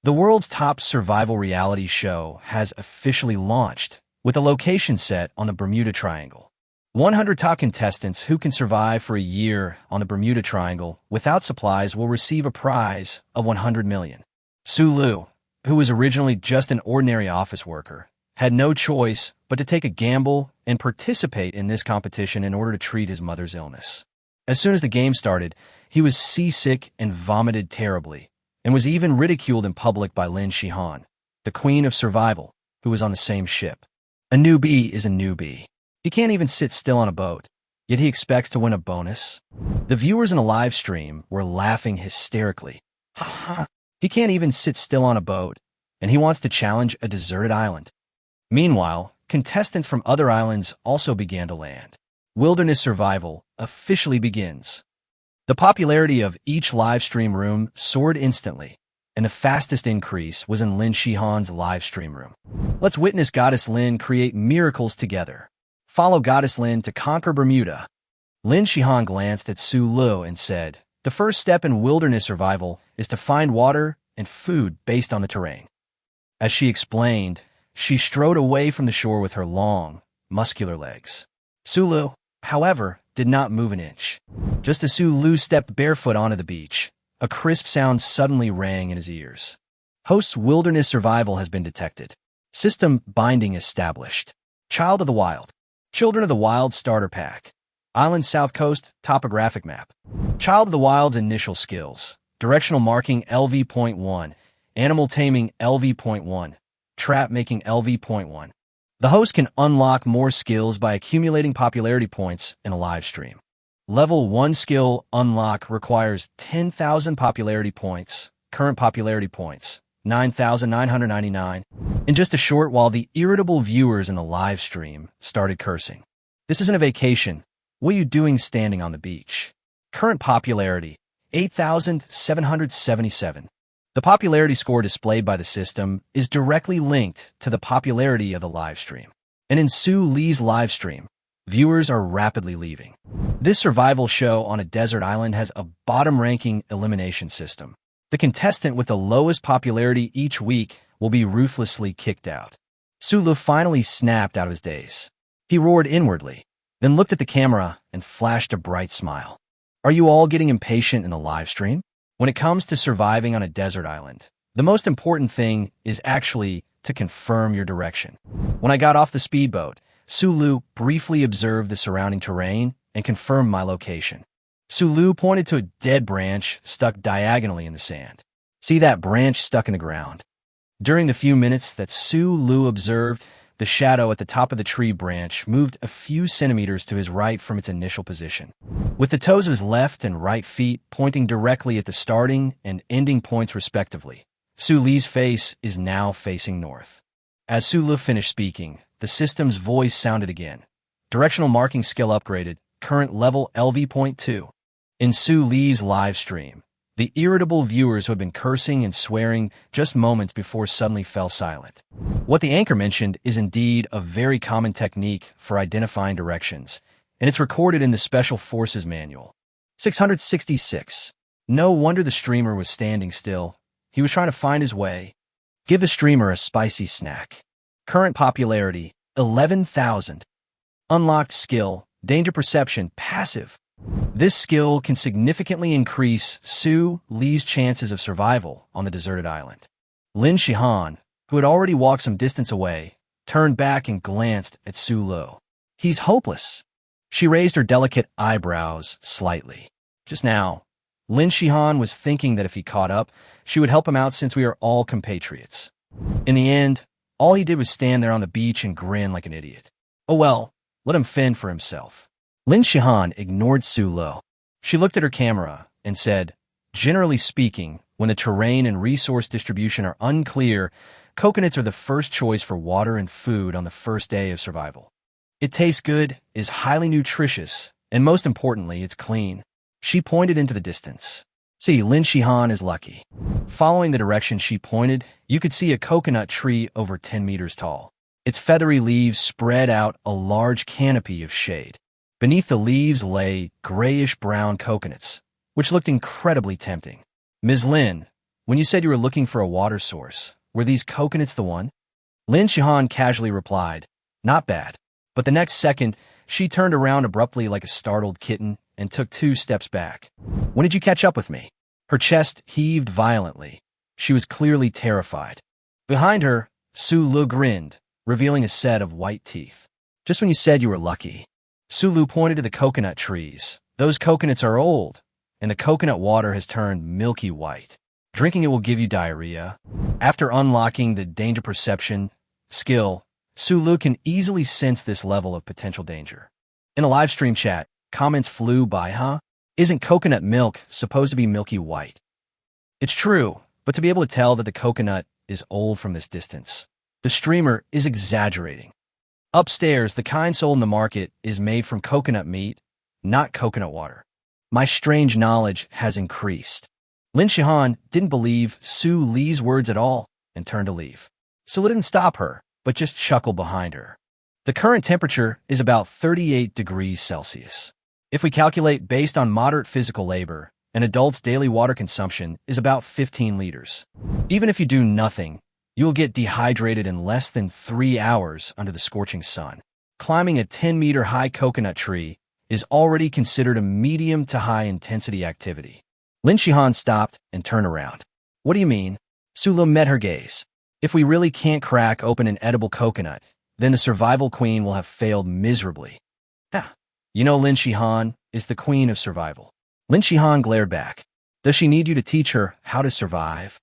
The world's top survival reality show has officially launched, with a location set on the Bermuda Triangle. 100 top contestants who can survive for a year on the Bermuda Triangle without supplies will receive a prize of $100 million. Sulu, who was originally just an ordinary office worker, had no choice but to take a gamble and participate in this competition in order to treat his mother's illness. As soon as the game started, he was seasick and vomited terribly, and was even ridiculed in public by Lin Shihan, the queen of survival, who was on the same ship. A newbie is a newbie. He can't even sit still on a boat, yet he expects to win a bonus. The viewers in the live stream were laughing hysterically. Ha ha! He can't even sit still on a boat, and he wants to challenge a deserted island. Meanwhile, contestants from other islands also began to land. Wilderness survival officially begins. The popularity of each live stream room soared instantly, and the fastest increase was in Lin Shihan's live stream room. Let's witness Goddess Lin create miracles together. Follow Goddess Lin to conquer Bermuda. Lin Shihan glanced at Sulu and said, "The first step in wilderness survival is to find water and food based on the terrain." As she explained, she strode away from the shore with her long, muscular legs. Sulu, however, did not move an inch. Just as Sulu stepped barefoot onto the beach, a crisp sound suddenly rang in his ears. Host's wilderness survival has been detected. System binding established. Child of the Wild. Children of the Wild starter pack. Island South Coast topographic map. Child of the Wild's initial skills. Directional marking LV.1. Animal taming LV.1. Trap making LV.1. The host can unlock more skills by accumulating popularity points in a live stream. Level 1 skill unlock requires 10,000 popularity points, current popularity points, 9,999, in just a short while the irritable viewers in the live stream started cursing. "This isn't a vacation. What are you doing standing on the beach?" Current popularity, 8,777. The popularity score displayed by the system is directly linked to the popularity of the live stream. And in Su Lee's live stream, viewers are rapidly leaving. This survival show on a desert island has a bottom-ranking elimination system. The contestant with the lowest popularity each week will be ruthlessly kicked out. Sulu finally snapped out of his daze. He roared inwardly, then looked at the camera and flashed a bright smile. Are you all getting impatient in the live stream? When it comes to surviving on a desert island, the most important thing is actually to confirm your direction. When I got off the speedboat, Sulu briefly observed the surrounding terrain and confirmed my location. Sulu pointed to a dead branch stuck diagonally in the sand. "See that branch stuck in the ground?" During the few minutes that Sulu observed, the shadow at the top of the tree branch moved a few centimeters to his right from its initial position. With the toes of his left and right feet pointing directly at the starting and ending points respectively, Suli's face is now facing north. As Sulu finished speaking, the system's voice sounded again. Directional marking skill upgraded, current level LV.2. In Su Lee's live stream, the irritable viewers who had been cursing and swearing just moments before suddenly fell silent. What the anchor mentioned is indeed a very common technique for identifying directions, and it's recorded in the Special Forces Manual. 666. No wonder the streamer was standing still. He was trying to find his way. Give the streamer a spicy snack. Current popularity, 11,000. Unlocked skill, danger perception, passive. This skill can significantly increase Su Lee's chances of survival on the deserted island. Lin Shihan, who had already walked some distance away, turned back and glanced at Sulu. "He's hopeless." She raised her delicate eyebrows slightly. Just now, Lin Shihan was thinking that if he caught up, she would help him out since we are all compatriots. In the end, all he did was stand there on the beach and grin like an idiot. Oh well, let him fend for himself. Lin Shihan ignored Sulu. She looked at her camera and said, "Generally speaking, when the terrain and resource distribution are unclear, coconuts are the first choice for water and food on the first day of survival. It tastes good, is highly nutritious, and most importantly, it's clean." She pointed into the distance. "See, Lin Shihan is lucky." Following the direction she pointed, you could see a coconut tree over 10 meters tall. Its feathery leaves spread out a large canopy of shade. Beneath the leaves lay grayish-brown coconuts, which looked incredibly tempting. "Ms. Lin, When you said you were looking for a water source, were these coconuts the one? Lin Shihan casually replied, not bad. But the next second, she turned around abruptly like a startled kitten and took 2 steps back. When did you catch up with me? Her chest heaved violently. She was clearly terrified. Behind her, Su Lu grinned, revealing a set of white teeth. Just when you said you were lucky. Su Lu pointed to the coconut trees. Those coconuts are old, and the coconut water has turned milky white. Drinking it will give you diarrhea. After unlocking the danger perception skill, Su Lu can easily sense this level of potential danger. In a live stream chat, comments flew by, huh? Isn't coconut milk supposed to be milky white? It's true, but to be able to tell that the coconut is old from this distance, the streamer is exaggerating. Upstairs, the kind sold in the market is made from coconut meat, not coconut water. My strange knowledge has increased. Lin Shihan didn't believe Su Li's words at all and turned to leave. Su Li didn't stop her, but just chuckled behind her. The current temperature is about 38 degrees Celsius. If we calculate based on moderate physical labor, an adult's daily water consumption is about 15 liters. Even if you do nothing, you will get dehydrated in less than 3 hours under the scorching sun. Climbing a 10-meter high coconut tree is already considered a medium to high intensity activity. Lin Shihan stopped and turned around. What do you mean? Su Lu met her gaze. If we really can't crack open an edible coconut, then the survival queen will have failed miserably. Ah, you know Lin Shihan is the queen of survival. Lin Shihan glared back. Does she need you to teach her how to survive?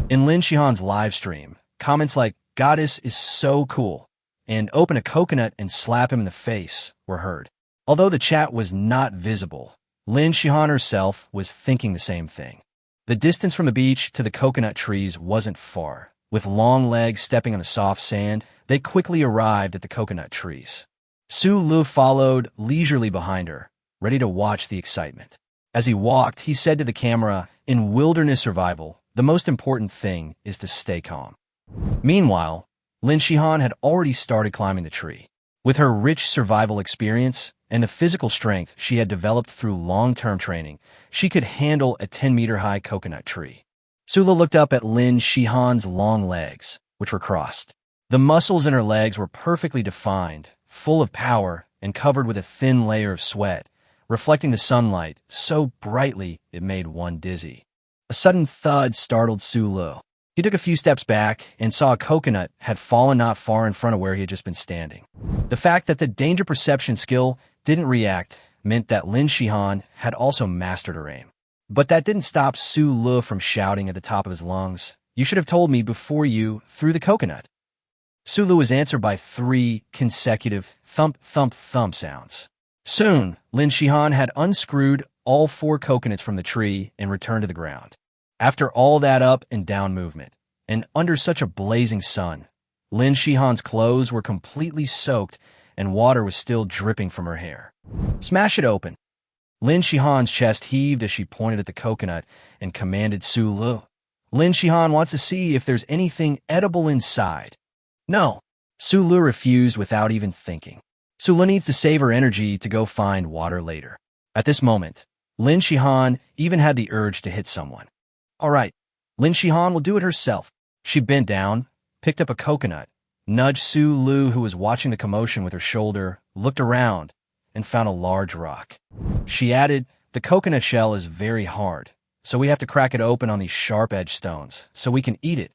In Lin Shihan's live stream, comments like, "Goddess is so cool," and "open a coconut and slap him in the face" were heard. Although the chat was not visible, Lin Shihan herself was thinking the same thing. The distance from the beach to the coconut trees wasn't far. With long legs stepping on the soft sand, they quickly arrived at the coconut trees. Su Lu followed leisurely behind her, ready to watch the excitement. As he walked, he said to the camera, "In wilderness survival, the most important thing is to stay calm." Meanwhile, Lin Shihan had already started climbing the tree. With her rich survival experience and the physical strength she had developed through long-term training, she could handle a 10-meter high coconut tree. Su Lu looked up at Lin Shihan's long legs, which were crossed. The muscles in her legs were perfectly defined, full of power, and covered with a thin layer of sweat, reflecting the sunlight so brightly it made one dizzy. A sudden thud startled Su Lu. He took a few steps back and saw a coconut had fallen not far in front of where he had just been standing. The fact that the danger perception skill didn't react meant that Lin Shihan had also mastered her aim. But that didn't stop Su Lu from shouting at the top of his lungs, "You should have told me before you threw the coconut." Su Lu was answered by 3 consecutive thump, thump, thump sounds. Soon, Lin Shihan had unscrewed all 4 coconuts from the tree and returned to the ground. After all that up and down movement, and under such a blazing sun, Lin Shihan's clothes were completely soaked and water was still dripping from her hair. "Smash it open." Lin Shihan's chest heaved as she pointed at the coconut and commanded Su Lu. Lin Shihan wants to see if there's anything edible inside. No. Su Lu refused without even thinking. Su Lu needs to save her energy to go find water later. At this moment, Lin Shihan even had the urge to hit someone. All right, Lin Shihan will do it herself. She bent down, picked up a coconut, nudged Su Lu, who was watching the commotion with her shoulder, looked around, and found a large rock. She added, "The coconut shell is very hard, so we have to crack it open on these sharp-edged stones so we can eat it."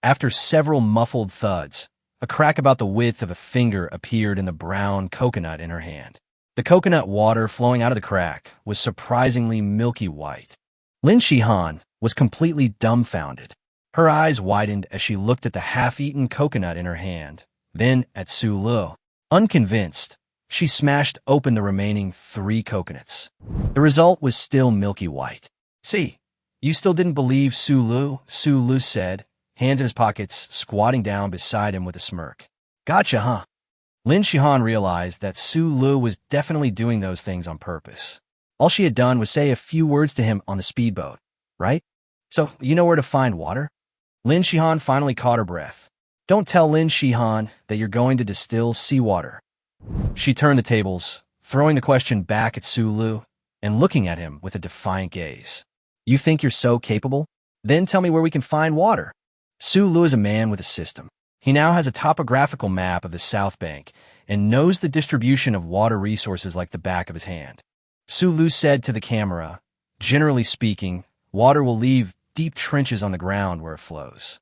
After several muffled thuds, a crack about the width of a finger appeared in the brown coconut in her hand. The coconut water flowing out of the crack was surprisingly milky white. Lin Shihan was completely dumbfounded. Her eyes widened as she looked at the half-eaten coconut in her hand, then at Su Lu. Unconvinced, she smashed open the remaining 3 coconuts. The result was still milky white. "See, you still didn't believe Su Lu said, hands in his pockets, squatting down beside him with a smirk. "Gotcha, huh?" Lin Shihan realized that Su Lu was definitely doing those things on purpose. All she had done was say a few words to him on the speedboat, right? "So, you know where to find water?" Lin Shihan finally caught her breath. "Don't tell Lin Shihan that you're going to distill seawater." She turned the tables, throwing the question back at Su Lu and looking at him with a defiant gaze. "You think you're so capable? Then tell me where we can find water. Su Lu is a man with a system. He now has a topographical map of the South Bank and knows the distribution of water resources like the back of his hand. Su Lu said to the camera, "Generally speaking, water will leave deep trenches on the ground where it flows.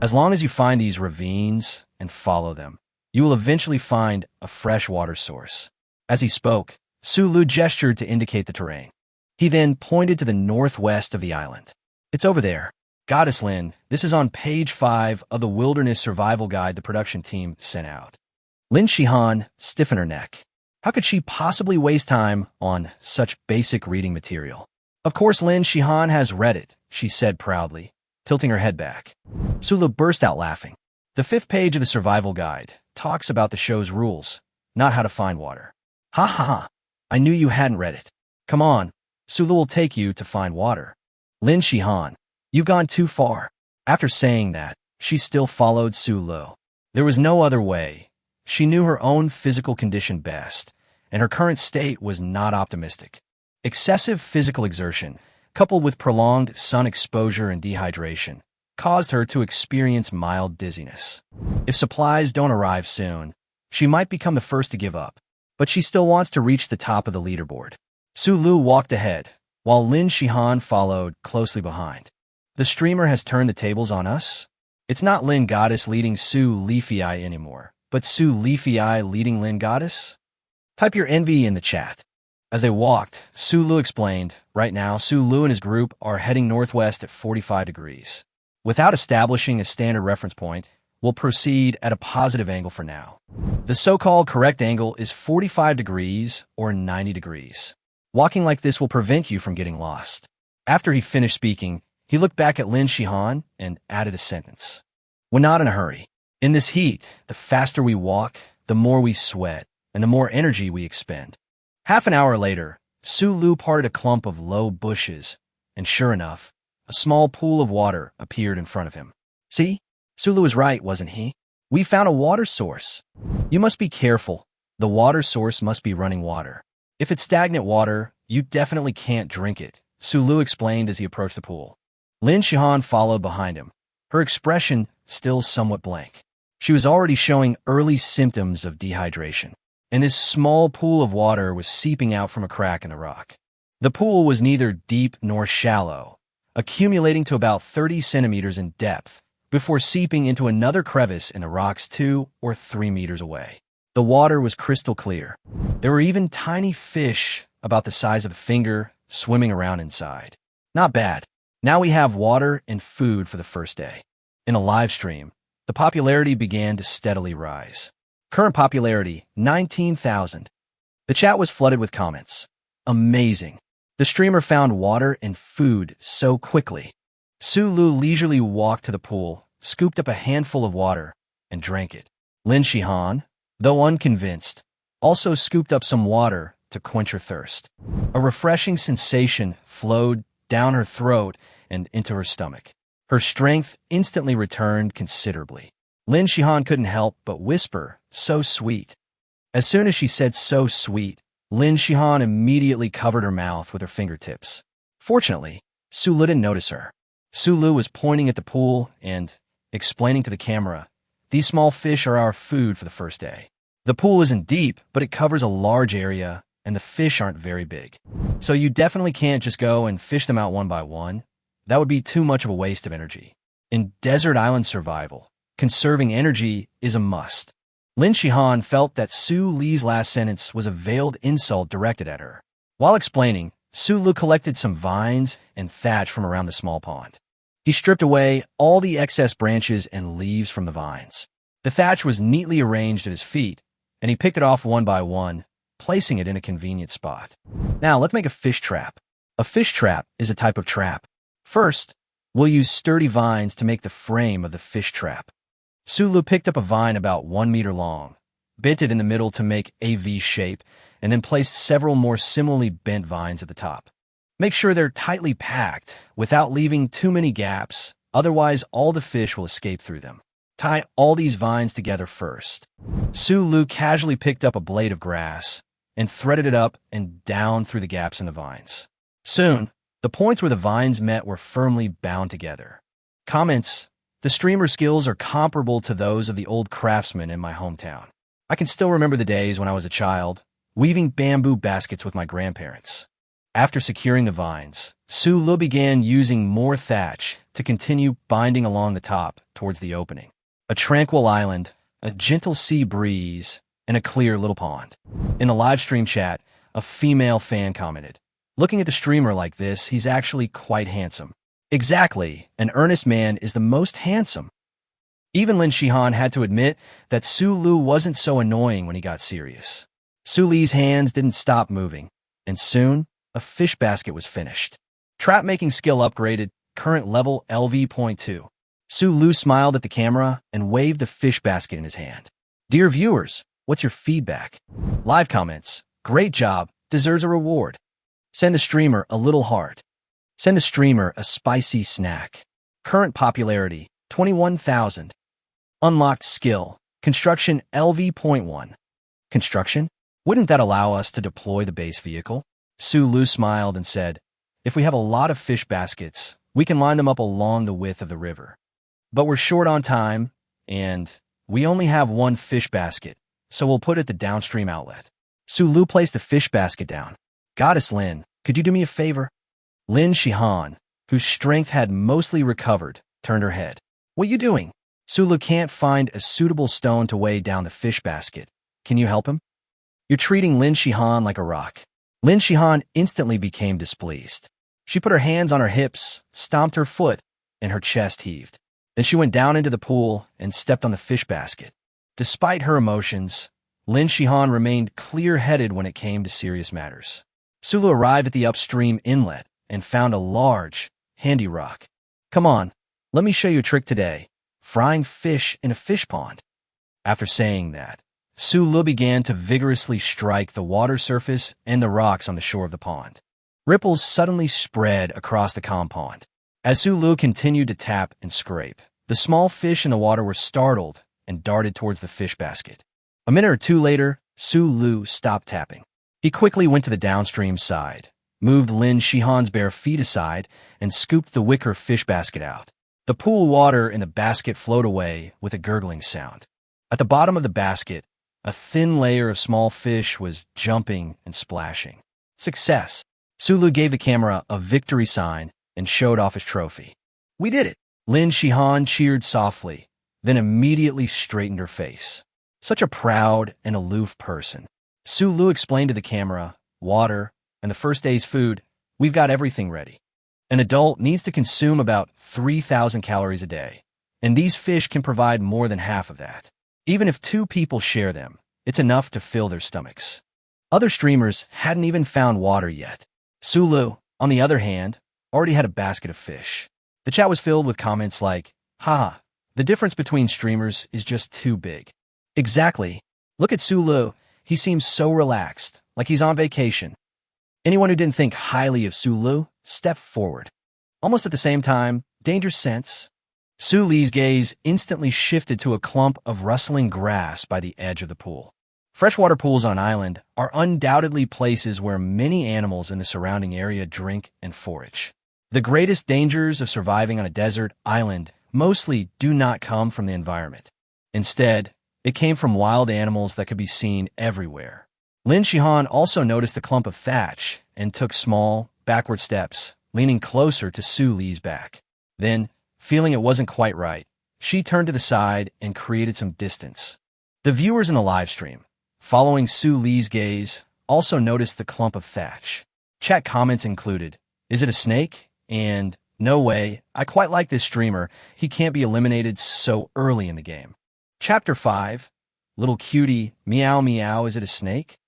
As long as you find these ravines and follow them, you will eventually find a fresh water source." As he spoke, Su Lu gestured to indicate the terrain. He then pointed to the northwest of the island. "It's over there. Goddess Lin, this is on page 5 of the Wilderness Survival Guide the production team sent out." Lin Shihan stiffened her neck. How could she possibly waste time on such basic reading material? "Of course Lin Shihan has read it," she said proudly, tilting her head back. Su Lu burst out laughing. "The 5th page of the survival guide talks about the show's rules, not how to find water." "Ha ha ha, I knew you hadn't read it. Come on, Su Lu will take you to find water." "Lin Shihan, you've gone too far." After saying that, she still followed Su Lu. There was no other way. She knew her own physical condition best, and her current state was not optimistic. Excessive physical exertion, coupled with prolonged sun exposure and dehydration, caused her to experience mild dizziness. If supplies don't arrive soon, she might become the first to give up, but she still wants to reach the top of the leaderboard. Su Lu walked ahead, while Lin Shihan followed closely behind. "The streamer has turned the tables on us? It's not Lin Goddess leading Su Leafy anymore, but Su Leafy leading Lin Goddess? Type your envy in the chat." As they walked, Su Lu explained, right now Su Lu and his group are heading northwest at 45 degrees. Without establishing a standard reference point, we'll proceed at a positive angle for now. The so-called correct angle is 45 degrees or 90 degrees. Walking like this will prevent you from getting lost. After he finished speaking, he looked back at Lin Shihan and added a sentence. "We're not in a hurry. In this heat, the faster we walk, the more we sweat, and the more energy we expend." Half an hour later, Su Lu parted a clump of low bushes, and sure enough, a small pool of water appeared in front of him. "See? Su Lu was right, wasn't he? We found a water source." "You must be careful. The water source must be running water. If it's stagnant water, you definitely can't drink it," Su Lu explained as he approached the pool. Lin Shihan followed behind him, her expression still somewhat blank. She was already showing early symptoms of dehydration, and this small pool of water was seeping out from a crack in the rock. The pool was neither deep nor shallow, accumulating to about 30 centimeters in depth before seeping into another crevice in the rocks 2 or 3 meters away. The water was crystal clear. There were even tiny fish about the size of a finger swimming around inside. Not bad. Now we have water and food for the first day. In a live stream, the popularity began to steadily rise. Current popularity, 19,000. The chat was flooded with comments. "Amazing. The streamer found water and food so quickly." Su Lu leisurely walked to the pool, scooped up a handful of water, and drank it. Lin Shihan, though unconvinced, also scooped up some water to quench her thirst. A refreshing sensation flowed down her throat and into her stomach. Her strength instantly returned considerably. Lin Shihan couldn't help but whisper, "So sweet." As soon as she said "so sweet," Lin Shihan immediately covered her mouth with her fingertips. Fortunately, Su Lu didn't notice her. Su Lu was pointing at the pool and explaining to the camera, "These small fish are our food for the first day. The pool isn't deep, but it covers a large area, and the fish aren't very big. So you definitely can't just go and fish them out one by one. That would be too much of a waste of energy. In desert island survival, conserving energy is a must." Lin Shihan felt that Su Li's last sentence was a veiled insult directed at her. While explaining, Su Lu collected some vines and thatch from around the small pond. He stripped away all the excess branches and leaves from the vines. The thatch was neatly arranged at his feet, and he picked it off one by one, placing it in a convenient spot. "Now let's make a fish trap." A fish trap is a type of trap. First, we'll use sturdy vines to make the frame of the fish trap. Su Lu picked up a vine about 1 meter long, bent it in the middle to make a V shape, and then placed several more similarly bent vines at the top. Make sure they're tightly packed without leaving too many gaps, otherwise all the fish will escape through them. Tie all these vines together first. Su Lu casually picked up a blade of grass and threaded it up and down through the gaps in the vines. Soon, The points where the vines met were firmly bound together. Comments: the streamer skills are comparable to those of the old craftsmen in my hometown. I can still remember the days when I was a child, weaving bamboo baskets with my grandparents. After securing the vines, Sulu began using more thatch to continue binding along the top towards the opening. A tranquil island, a gentle sea breeze, and a clear little pond. In the live stream chat, a female fan commented, "Looking at the streamer like this, he's actually quite handsome." Exactly, an earnest man is the most handsome. Even Lin Shihan had to admit that Sulu wasn't so annoying when he got serious. Suli's hands didn't stop moving, and soon, a fish basket was finished. Trap-making skill upgraded, current level LV.2. Sulu smiled at the camera and waved the fish basket in his hand. Dear viewers, what's your feedback? Live comments: great job, deserves a reward. Send the streamer a little heart. Send the streamer a spicy snack. Current popularity, 21,000. Unlocked skill, construction LV.1. Construction? Wouldn't that allow us to deploy the base vehicle? Sulu smiled and said, if we have a lot of fish baskets, we can line them up along the width of the river. But we're short on time, and we only have one fish basket, so we'll put it at the downstream outlet. Sulu placed the fish basket down. Goddess Lin, could you do me a favor? Lin Shihan, whose strength had mostly recovered, turned her head. What are you doing? Sulu can't find a suitable stone to weigh down the fish basket. Can you help him? You're treating Lin Shihan like a rock. Lin Shihan instantly became displeased. She put her hands on her hips, stomped her foot, and her chest heaved. Then she went down into the pool and stepped on the fish basket. Despite her emotions, Lin Shihan remained clear-headed when it came to serious matters. Sulu arrived at the upstream inlet and found a large, handy rock. Come on, let me show you a trick today. Frying fish in a fish pond. After saying that, Sulu began to vigorously strike the water surface and the rocks on the shore of the pond. Ripples suddenly spread across the compound. As Sulu continued to tap and scrape, the small fish in the water were startled and darted towards the fish basket. A minute or two later, Sulu stopped tapping. He quickly went to the downstream side, moved Lin Shihan's bare feet aside, and scooped the wicker fish basket out. The pool water in the basket flowed away with a gurgling sound. At the bottom of the basket, a thin layer of small fish was jumping and splashing. Success! Sulu gave the camera a victory sign and showed off his trophy. We did it! Lin Shihan cheered softly, then immediately straightened her face. Such a proud and aloof person. Sulu explained to the camera, water, and the first day's food, we've got everything ready. An adult needs to consume about 3,000 calories a day, and these fish can provide more than half of that. Even if 2 people share them, it's enough to fill their stomachs. Other streamers hadn't even found water yet. Sulu, on the other hand, already had a basket of fish. The chat was filled with comments like, haha, the difference between streamers is just too big. Exactly. Look at Sulu. He seems so relaxed, like he's on vacation. Anyone who didn't think highly of Sulu stepped forward. Almost at the same time, danger sense. Suli's gaze instantly shifted to a clump of rustling grass by the edge of the pool. Freshwater pools on an island are undoubtedly places where many animals in the surrounding area drink and forage. The greatest dangers of surviving on a desert island mostly do not come from the environment. Instead, it came from wild animals that could be seen everywhere. Lin Shihan also noticed the clump of thatch and took small, backward steps, leaning closer to Suli's back. Then, feeling it wasn't quite right, she turned to the side and created some distance. The viewers in the live stream, following Suli's gaze, also noticed the clump of thatch. Chat comments included, "Is it a snake?" and "No way, I quite like this streamer, he can't be eliminated so early in the game." Chapter 5, Little Cutie, Meow Meow, is it a snake?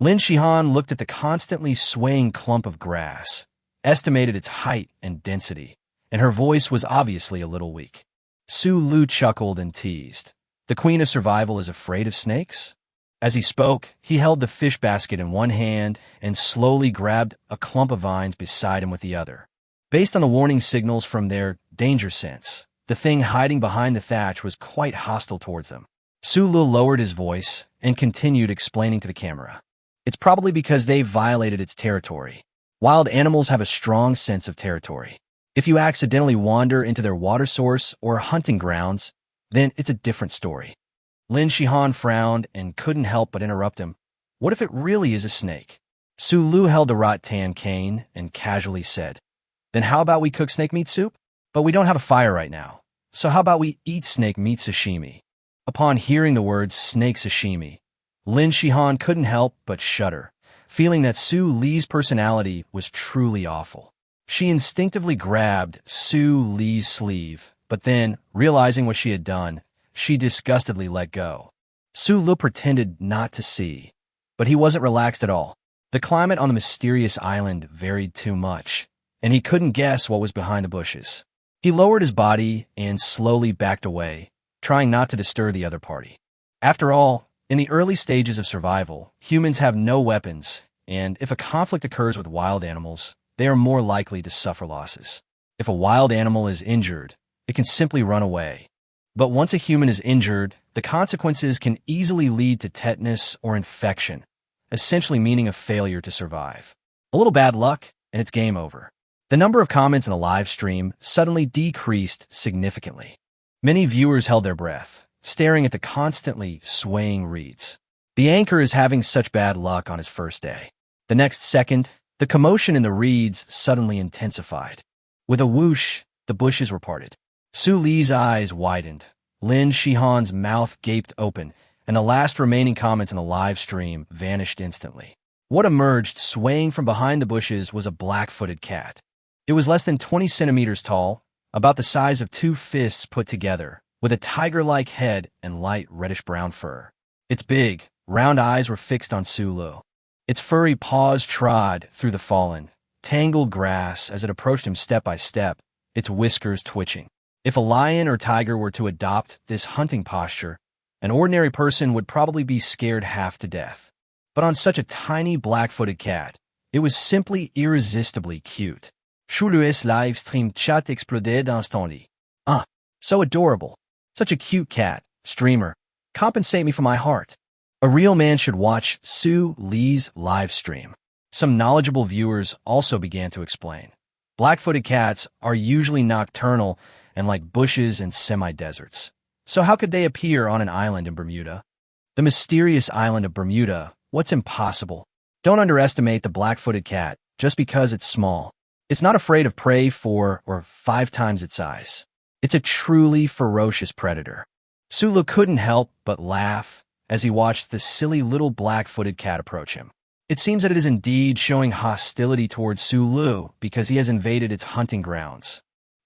Lin Shihan looked at the constantly swaying clump of grass, estimated its height and density, and her voice was obviously a little weak. Sulu chuckled and teased. The queen of survival is afraid of snakes? As he spoke, he held the fish basket in one hand and slowly grabbed a clump of vines beside him with the other. Based on the warning signals from their danger sense, the thing hiding behind the thatch was quite hostile towards them. Sulu lowered his voice and continued explaining to the camera. It's probably because they violated its territory. Wild animals have a strong sense of territory. If you accidentally wander into their water source or hunting grounds, then it's a different story. Lin Shihan frowned and couldn't help but interrupt him. What if it really is a snake? Su Lu held the rattan cane and casually said, Then how about we cook snake meat soup? But we don't have a fire right now, so how about we eat snake meat sashimi? Upon hearing the words snake sashimi, Lin Shihan couldn't help but shudder, feeling that Su Li's personality was truly awful. She instinctively grabbed Su Li's sleeve, but then, realizing what she had done, she disgustedly let go. Su Lu pretended not to see, but he wasn't relaxed at all. The climate on the mysterious island varied too much, and he couldn't guess what was behind the bushes. He lowered his body and slowly backed away, trying not to disturb the other party. After all, in the early stages of survival, humans have no weapons, and if a conflict occurs with wild animals, they are more likely to suffer losses. If a wild animal is injured, it can simply run away. But once a human is injured, the consequences can easily lead to tetanus or infection, essentially meaning a failure to survive. A little bad luck, and it's game over. The number of comments in the live stream suddenly decreased significantly. Many viewers held their breath, staring at the constantly swaying reeds. The anchor is having such bad luck on his first day. The next second, the commotion in the reeds suddenly intensified. With a whoosh, the bushes were parted. Su Li's eyes widened. Lin Shihan's mouth gaped open, and the last remaining comments in the live stream vanished instantly. What emerged swaying from behind the bushes was a black-footed cat. It was less than 20 centimeters tall, about the size of two fists put together, with a tiger-like head and light reddish-brown fur. Its big, round eyes were fixed on Su Lu. Its furry paws trod through the fallen, tangled grass as it approached him step by step, its whiskers twitching. If a lion or tiger were to adopt this hunting posture, an ordinary person would probably be scared half to death. But on such a tiny black-footed cat, it was simply irresistibly cute. Showdown's live stream chat exploded instantly. Ah, so adorable. Such a cute cat. Streamer, compensate me for my heart. A real man should watch Su Li's live stream. Some knowledgeable viewers also began to explain. Black-footed cats are usually nocturnal and like bushes in semi-deserts. So how could they appear on an island in Bermuda? The mysterious island of Bermuda, what's impossible? Don't underestimate the black-footed cat just because it's small. It's not afraid of prey 4 or 5 times its size. It's a truly ferocious predator. Su Lu couldn't help but laugh as he watched the silly little black-footed cat approach him. It seems that it is indeed showing hostility towards Su Lu because he has invaded its hunting grounds.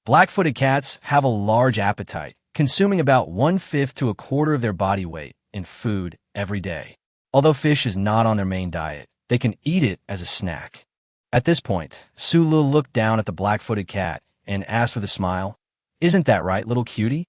Black-footed cats have a large appetite, consuming about 1/5 to 1/4 of their body weight in food every day. Although fish is not on their main diet, they can eat it as a snack. At this point, Su Lu looked down at the black-footed cat and asked with a smile, "Isn't that right, little cutie?"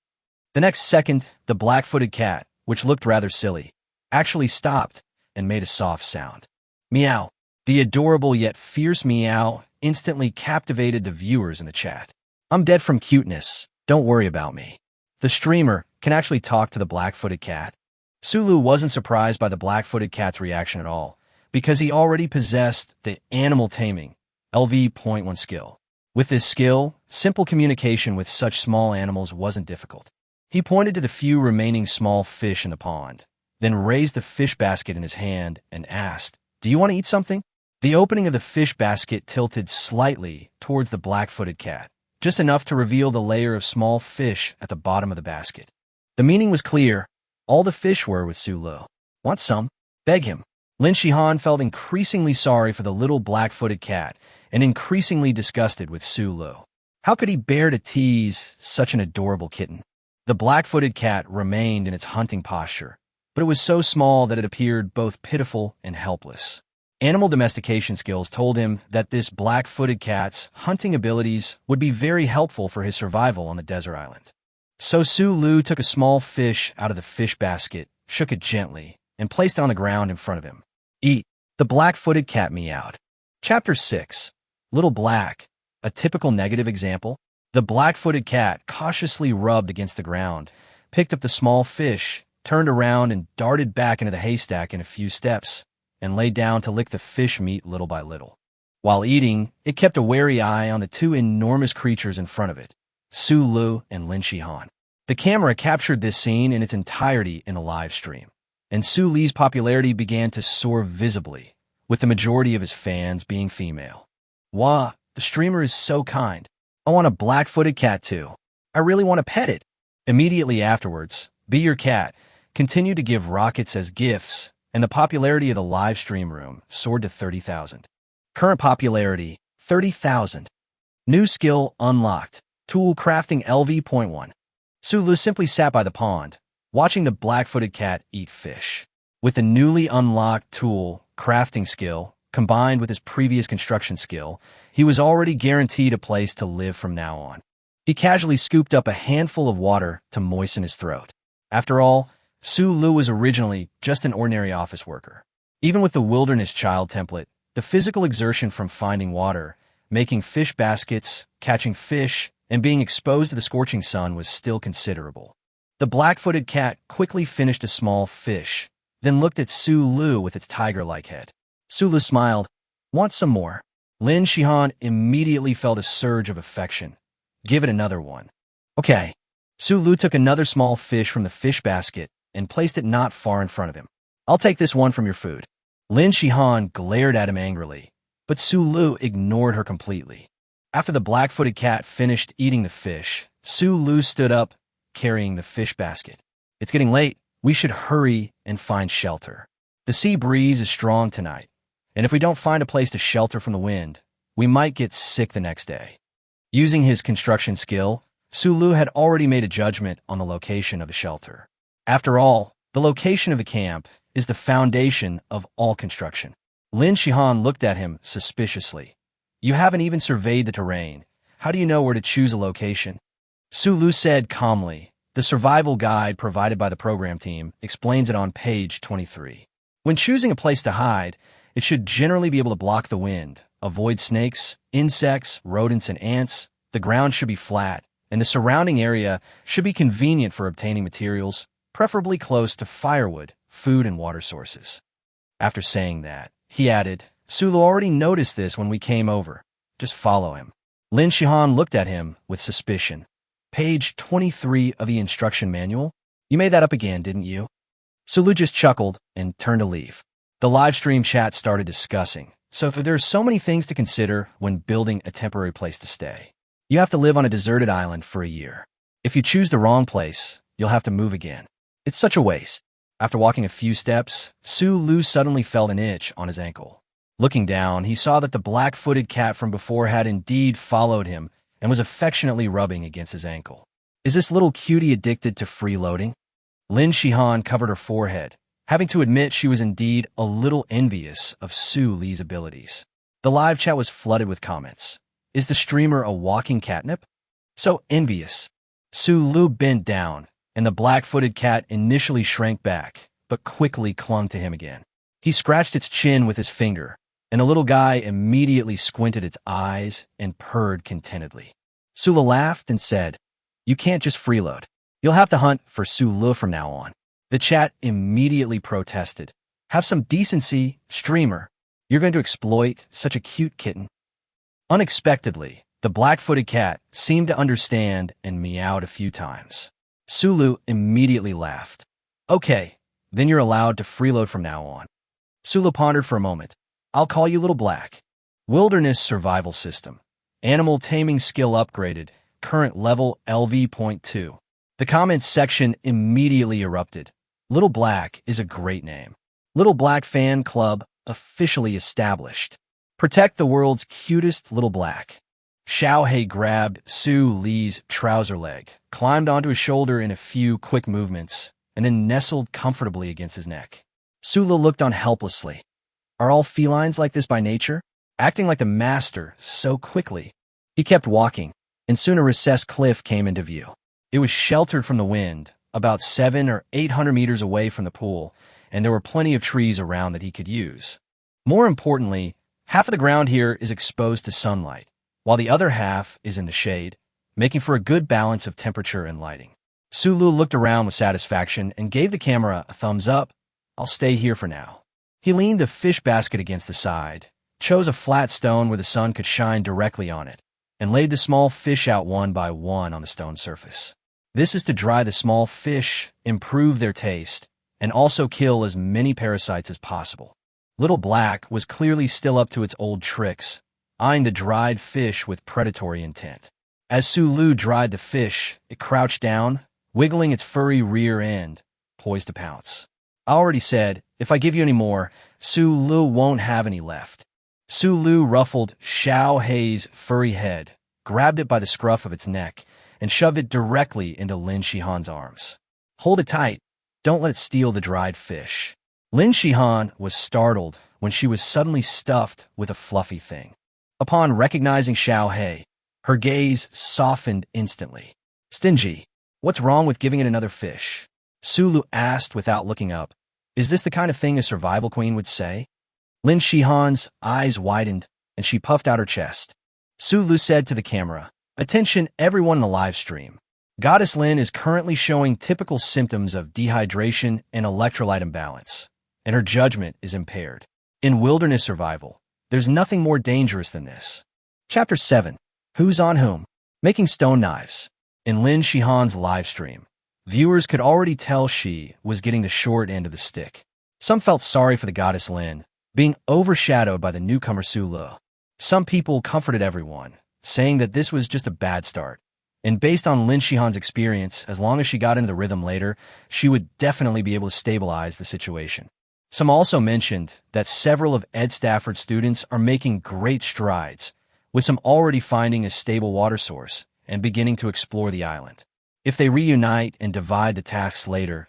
The next second, the black-footed cat, which looked rather silly, actually stopped and made a soft sound. Meow. The adorable yet fierce meow instantly captivated the viewers in the chat. I'm dead from cuteness. Don't worry about me. The streamer can actually talk to the black-footed cat. Su Lu wasn't surprised by the black-footed cat's reaction at all, because he already possessed the animal taming LV.1 skill. With this skill, simple communication with such small animals wasn't difficult. He pointed to the few remaining small fish in the pond, then raised the fish basket in his hand and asked, "Do you want to eat something?" The opening of the fish basket tilted slightly towards the black-footed cat, just enough to reveal the layer of small fish at the bottom of the basket. The meaning was clear. All the fish were with Su Lu. Want some? Beg him. Lin Shihan felt increasingly sorry for the little black-footed cat and increasingly disgusted with Su Lu. How could he bear to tease such an adorable kitten? The black-footed cat remained in its hunting posture, but it was so small that it appeared both pitiful and helpless. Animal domestication skills told him that this black-footed cat's hunting abilities would be very helpful for his survival on the desert island. So Su Lu took a small fish out of the fish basket, shook it gently, and placed it on the ground in front of him. Eat. The black-footed cat meowed. Chapter 6. Little Black. A typical negative example. The black-footed cat cautiously rubbed against the ground, picked up the small fish, turned around and darted back into the haystack in a few steps, and lay down to lick the fish meat little by little. While eating, it kept a wary eye on the two enormous creatures in front of it, Su Lu and Lin Shihan. The camera captured this scene in its entirety in a live stream, and Su Li's popularity began to soar visibly, with the majority of his fans being female. Wow, the streamer is so kind. I want a black-footed cat too. I really want to pet it. Immediately afterwards, Be Your Cat continued to give rockets as gifts, and the popularity of the live stream room soared to 30,000. Current popularity, 30,000. New skill unlocked. Tool crafting LV.1. Su Lu simply sat by the pond, watching the black-footed cat eat fish. With the newly unlocked tool crafting skill, combined with his previous construction skill, he was already guaranteed a place to live from now on. He casually scooped up a handful of water to moisten his throat. After all, Su Lu was originally just an ordinary office worker. Even with the wilderness child template, the physical exertion from finding water, making fish baskets, catching fish, and being exposed to the scorching sun was still considerable. The black-footed cat quickly finished a small fish, then looked at Su Lu with its tiger-like head. Su Lu smiled. Want some more? Lin Shihan immediately felt a surge of affection. Give it another one. Okay. Su Lu took another small fish from the fish basket and placed it not far in front of him. I'll take this one from your food. Lin Shihan glared at him angrily, but Su Lu ignored her completely. After the black-footed cat finished eating the fish, Su Lu stood up, carrying the fish basket. It's getting late. We should hurry and find shelter. The sea breeze is strong tonight, and if we don't find a place to shelter from the wind, we might get sick the next day. Using his construction skill, Su Lu had already made a judgment on the location of the shelter. After all, the location of the camp is the foundation of all construction. Lin Shihan looked at him suspiciously. You haven't even surveyed the terrain. How do you know where to choose a location? Su Lu said calmly. The survival guide provided by the program team explains it on page 23. When choosing a place to hide, it should generally be able to block the wind, avoid snakes, insects, rodents, and ants. The ground should be flat, and the surrounding area should be convenient for obtaining materials, preferably close to firewood, food, and water sources. After saying that, he added, Su Lu already noticed this when we came over. Just follow him. Lin Shihan looked at him with suspicion. Page 23 of the instruction manual? You made that up again, didn't you? Su Lu just chuckled and turned to leave. The live stream chat started discussing. So there's so many things to consider when building a temporary place to stay. You have to live on a deserted island for a year. If you choose the wrong place, you'll have to move again. It's such a waste. After walking a few steps, Su Lu suddenly felt an itch on his ankle. Looking down, he saw that the black-footed cat from before had indeed followed him and was affectionately rubbing against his ankle. Is this little cutie addicted to freeloading? Lin Shihan covered her forehead, having to admit she was indeed a little envious of Su Li's abilities. The live chat was flooded with comments. Is the streamer a walking catnip? So envious. Su Lu bent down, and the black-footed cat initially shrank back, but quickly clung to him again. He scratched its chin with his finger, and the little guy immediately squinted its eyes and purred contentedly. Su Lu laughed and said, You can't just freeload. You'll have to hunt for Su Lu from now on. The chat immediately protested. Have some decency, streamer. You're going to exploit such a cute kitten. Unexpectedly, the black-footed cat seemed to understand and meowed a few times. Su Lu immediately laughed. Okay, then you're allowed to freeload from now on. Su Lu pondered for a moment. I'll call you Little Black. Wilderness Survival System. Animal Taming Skill Upgraded. Current level LV.2. The comments section immediately erupted. Little Black is a great name. Little Black Fan Club officially established. Protect the world's cutest Little Black. Xiaohei grabbed Su Li's trouser leg, climbed onto his shoulder in a few quick movements, and then nestled comfortably against his neck. Su Lu looked on helplessly. Are all felines like this by nature? Acting like the master so quickly. He kept walking, and soon a recessed cliff came into view. It was sheltered from the wind, about 700 or 800 meters away from the pool, and there were plenty of trees around that he could use. More importantly, half of the ground here is exposed to sunlight, while the other half is in the shade, making for a good balance of temperature and lighting. Su Lu looked around with satisfaction and gave the camera a thumbs up. I'll stay here for now. He leaned the fish basket against the side, chose a flat stone where the sun could shine directly on it, and laid the small fish out one by one on the stone surface. This is to dry the small fish, improve their taste, and also kill as many parasites as possible. Little Black was clearly still up to its old tricks, eyeing the dried fish with predatory intent. As Sulu dried the fish, it crouched down, wiggling its furry rear end, poised to pounce. I already said, if I give you any more, Sulu won't have any left. Sulu ruffled Xiao Hei's furry head, grabbed it by the scruff of its neck, and shoved it directly into Lin Shihan's arms. Hold it tight. Don't let it steal the dried fish. Lin Shihan was startled when she was suddenly stuffed with a fluffy thing. Upon recognizing Xiao Hei, her gaze softened instantly. Stingy, what's wrong with giving it another fish? Sulu asked without looking up. Is this the kind of thing a survival queen would say? Lin Shihan's eyes widened, and she puffed out her chest. Sulu said to the camera, "Attention everyone in the live stream. Goddess Lin is currently showing typical symptoms of dehydration and electrolyte imbalance, and her judgment is impaired. In wilderness survival, there's nothing more dangerous than this." Chapter 7. Who's on whom? Making stone knives. In Lin Shihan's live stream, viewers could already tell she was getting the short end of the stick. Some felt sorry for the goddess Lin, being overshadowed by the newcomer Sulu. Some people comforted everyone, saying that this was just a bad start. And based on Lin Shihan's experience, as long as she got into the rhythm later, she would definitely be able to stabilize the situation. Some also mentioned that several of Ed Stafford's students are making great strides, with some already finding a stable water source and beginning to explore the island. If they reunite and divide the tasks later,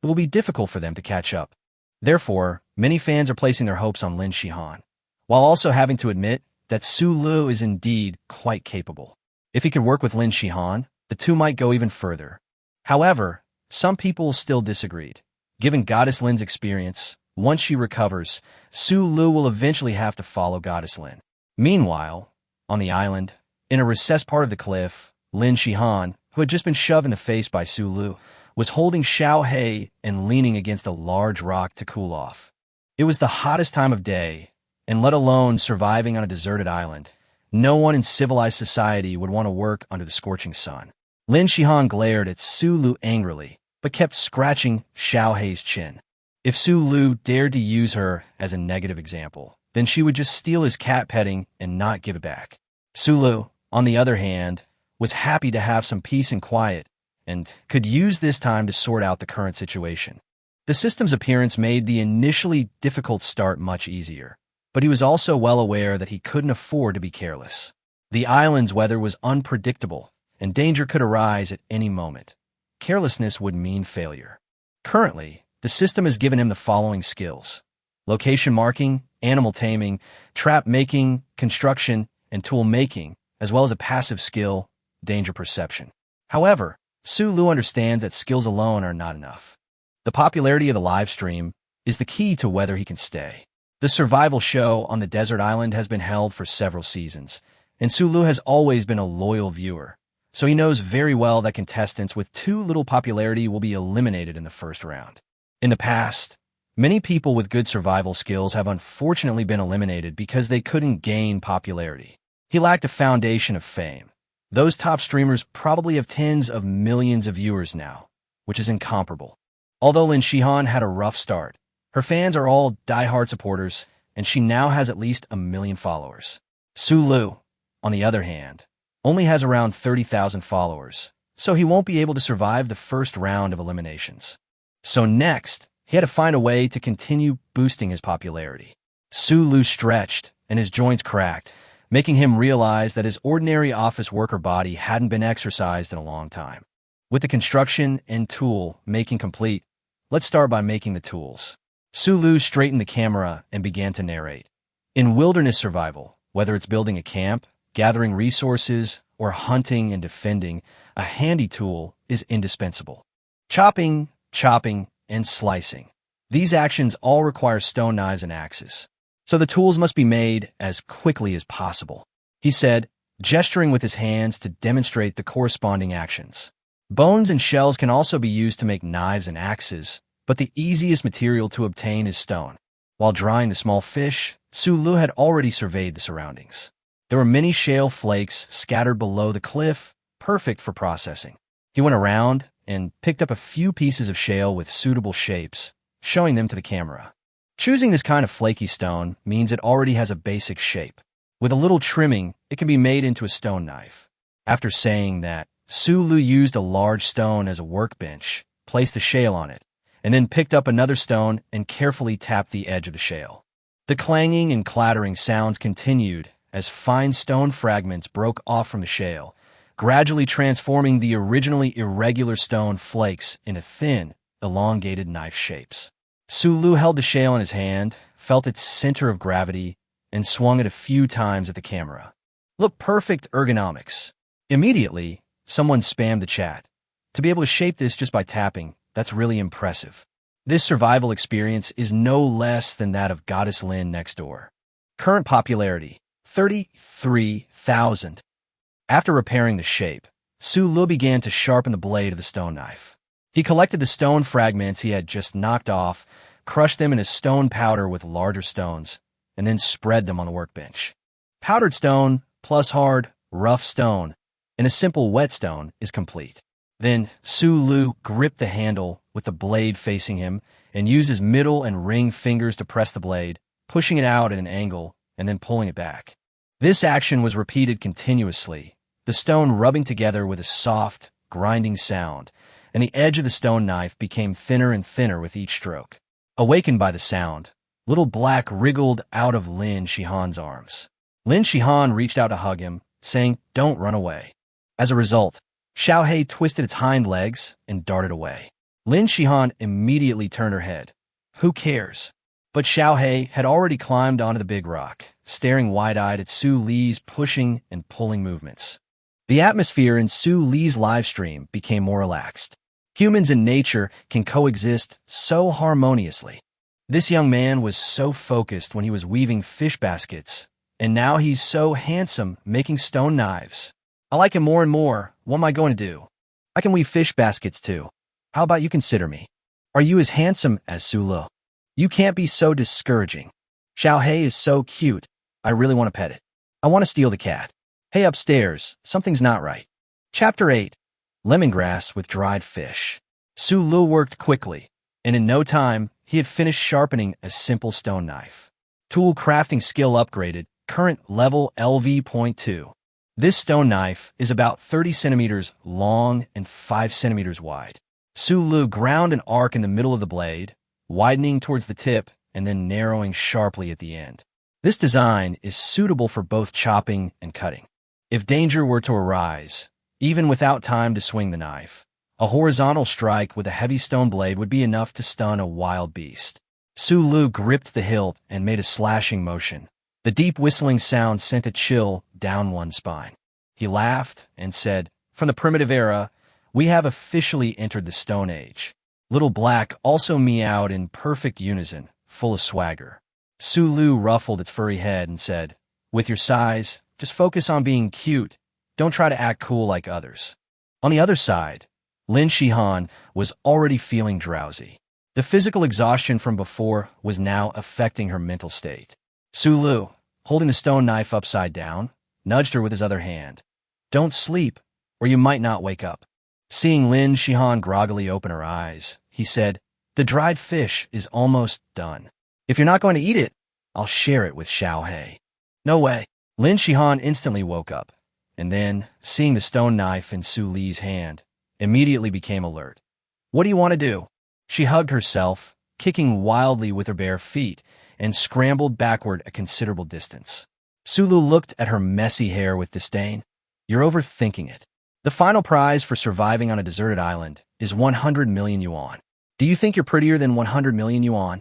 it will be difficult for them to catch up. Therefore, many fans are placing their hopes on Lin Shihan, while also having to admit that Sulu is indeed quite capable. If he could work with Lin Shihan, the two might go even further. However, some people still disagreed. Given Goddess Lin's experience, once she recovers, Sulu will eventually have to follow Goddess Lin. Meanwhile, on the island, in a recessed part of the cliff, Lin Shihan, who had just been shoved in the face by Sulu, was holding Xiao Hei and leaning against a large rock to cool off. It was the hottest time of day, and let alone surviving on a deserted island, no one in civilized society would want to work under the scorching sun. Lin Shihan glared at Sulu angrily, but kept scratching Xiao Hei's chin. If Sulu dared to use her as a negative example, then she would just steal his cat petting and not give it back. Sulu, on the other hand, was happy to have some peace and quiet, and could use this time to sort out the current situation. The system's appearance made the initially difficult start much easier, but he was also well aware that he couldn't afford to be careless. The island's weather was unpredictable, and danger could arise at any moment. Carelessness would mean failure. Currently, the system has given him the following skills: location marking, animal taming, trap making, construction, and tool making, as well as a passive skill, danger perception. However, Sulu understands that skills alone are not enough. The popularity of the live stream is the key to whether he can stay. The survival show on the desert island has been held for several seasons, and Sulu has always been a loyal viewer, so he knows very well that contestants with too little popularity will be eliminated in the first round. In the past, many people with good survival skills have unfortunately been eliminated because they couldn't gain popularity. He lacked a foundation of fame. Those top streamers probably have tens of millions of viewers now, which is incomparable. Although Lin Shihan had a rough start, her fans are all die-hard supporters, and she now has at least 1 million followers. Sulu, on the other hand, only has around 30,000 followers, so he won't be able to survive the first round of eliminations. So next, he had to find a way to continue boosting his popularity. Sulu stretched, and his joints cracked, making him realize that his ordinary office worker body hadn't been exercised in a long time. With the construction and tool making complete, let's start by making the tools. Sulu straightened the camera and began to narrate. In wilderness survival, whether it's building a camp, gathering resources, or hunting and defending, a handy tool is indispensable. Chopping, and slicing. These actions all require stone knives and axes, so the tools must be made as quickly as possible, he said, gesturing with his hands to demonstrate the corresponding actions. Bones and shells can also be used to make knives and axes, but the easiest material to obtain is stone. While drying the small fish, Su Lu had already surveyed the surroundings. There were many shale flakes scattered below the cliff, perfect for processing. He went around and picked up a few pieces of shale with suitable shapes, showing them to the camera. Choosing this kind of flaky stone means it already has a basic shape. With a little trimming, it can be made into a stone knife. After saying that, Su Lu used a large stone as a workbench, placed the shale on it, and then picked up another stone and carefully tapped the edge of the shale. The clanging and clattering sounds continued as fine stone fragments broke off from the shale, gradually transforming the originally irregular stone flakes into thin, elongated knife shapes. Su Lu held the shale in his hand, felt its center of gravity, and swung it a few times at the camera. Look, perfect ergonomics. Immediately, someone spammed the chat. To be able to shape this just by tapping, that's really impressive. This survival experience is no less than that of Goddess Lin next door. Current popularity, 33,000. After repairing the shape, Su Lu began to sharpen the blade of the stone knife. He collected the stone fragments he had just knocked off, crushed them into stone powder with larger stones, and then spread them on the workbench. Powdered stone plus hard, rough stone and a simple whetstone is complete. Then Su Lu gripped the handle with the blade facing him and used his middle and ring fingers to press the blade, pushing it out at an angle and then pulling it back. This action was repeated continuously, the stone rubbing together with a soft, grinding sound, and the edge of the stone knife became thinner and thinner with each stroke. Awakened by the sound, Little Black wriggled out of Lin Shihan's arms. Lin Shihan reached out to hug him, saying, "Don't run away." As a result, Xiaohei twisted its hind legs and darted away. Lin Shihan immediately turned her head. Who cares? But Xiaohei had already climbed onto the big rock, staring wide-eyed at Su Li's pushing and pulling movements. The atmosphere in Su Li's livestream became more relaxed. Humans and nature can coexist so harmoniously. This young man was so focused when he was weaving fish baskets, and now he's so handsome making stone knives. I like him more and more. What am I going to do? I can weave fish baskets too. How about you consider me? Are you as handsome as Su Lu? You can't be so discouraging. Xiaohei is so cute. I really want to pet it. I want to steal the cat. Hey, upstairs, something's not right. Chapter 8. Lemongrass with dried fish. Su Lu worked quickly, and in no time, he had finished sharpening a simple stone knife. Tool crafting skill upgraded, current level LV.2. This stone knife is about 30 centimeters long and 5 centimeters wide. Su Lu ground an arc in the middle of the blade, widening towards the tip and then narrowing sharply at the end. This design is suitable for both chopping and cutting. If danger were to arise, even without time to swing the knife, a horizontal strike with a heavy stone blade would be enough to stun a wild beast. Su Lu gripped the hilt and made a slashing motion. The deep whistling sound sent a chill down one's spine. He laughed and said, "From the primitive era, we have officially entered the Stone Age." Little Black also meowed in perfect unison, full of swagger. Su Lu ruffled its furry head and said, "With your size, just focus on being cute. Don't try to act cool like others." On the other side, Lin Shihan was already feeling drowsy. The physical exhaustion from before was now affecting her mental state. Su Lu, holding the stone knife upside down, nudged her with his other hand. "Don't sleep, or you might not wake up." Seeing Lin Shihan groggily open her eyes, he said, "The dried fish is almost done. If you're not going to eat it, I'll share it with Xiaohei." "No way." Lin Shihan instantly woke up, and then, seeing the stone knife in Su Li's hand, immediately became alert. "What do you want to do?" She hugged herself, kicking wildly with her bare feet, and scrambled backward a considerable distance. Su Lu looked at her messy hair with disdain. "You're overthinking it. The final prize for surviving on a deserted island is 100 million yuan. Do you think you're prettier than 100 million yuan?"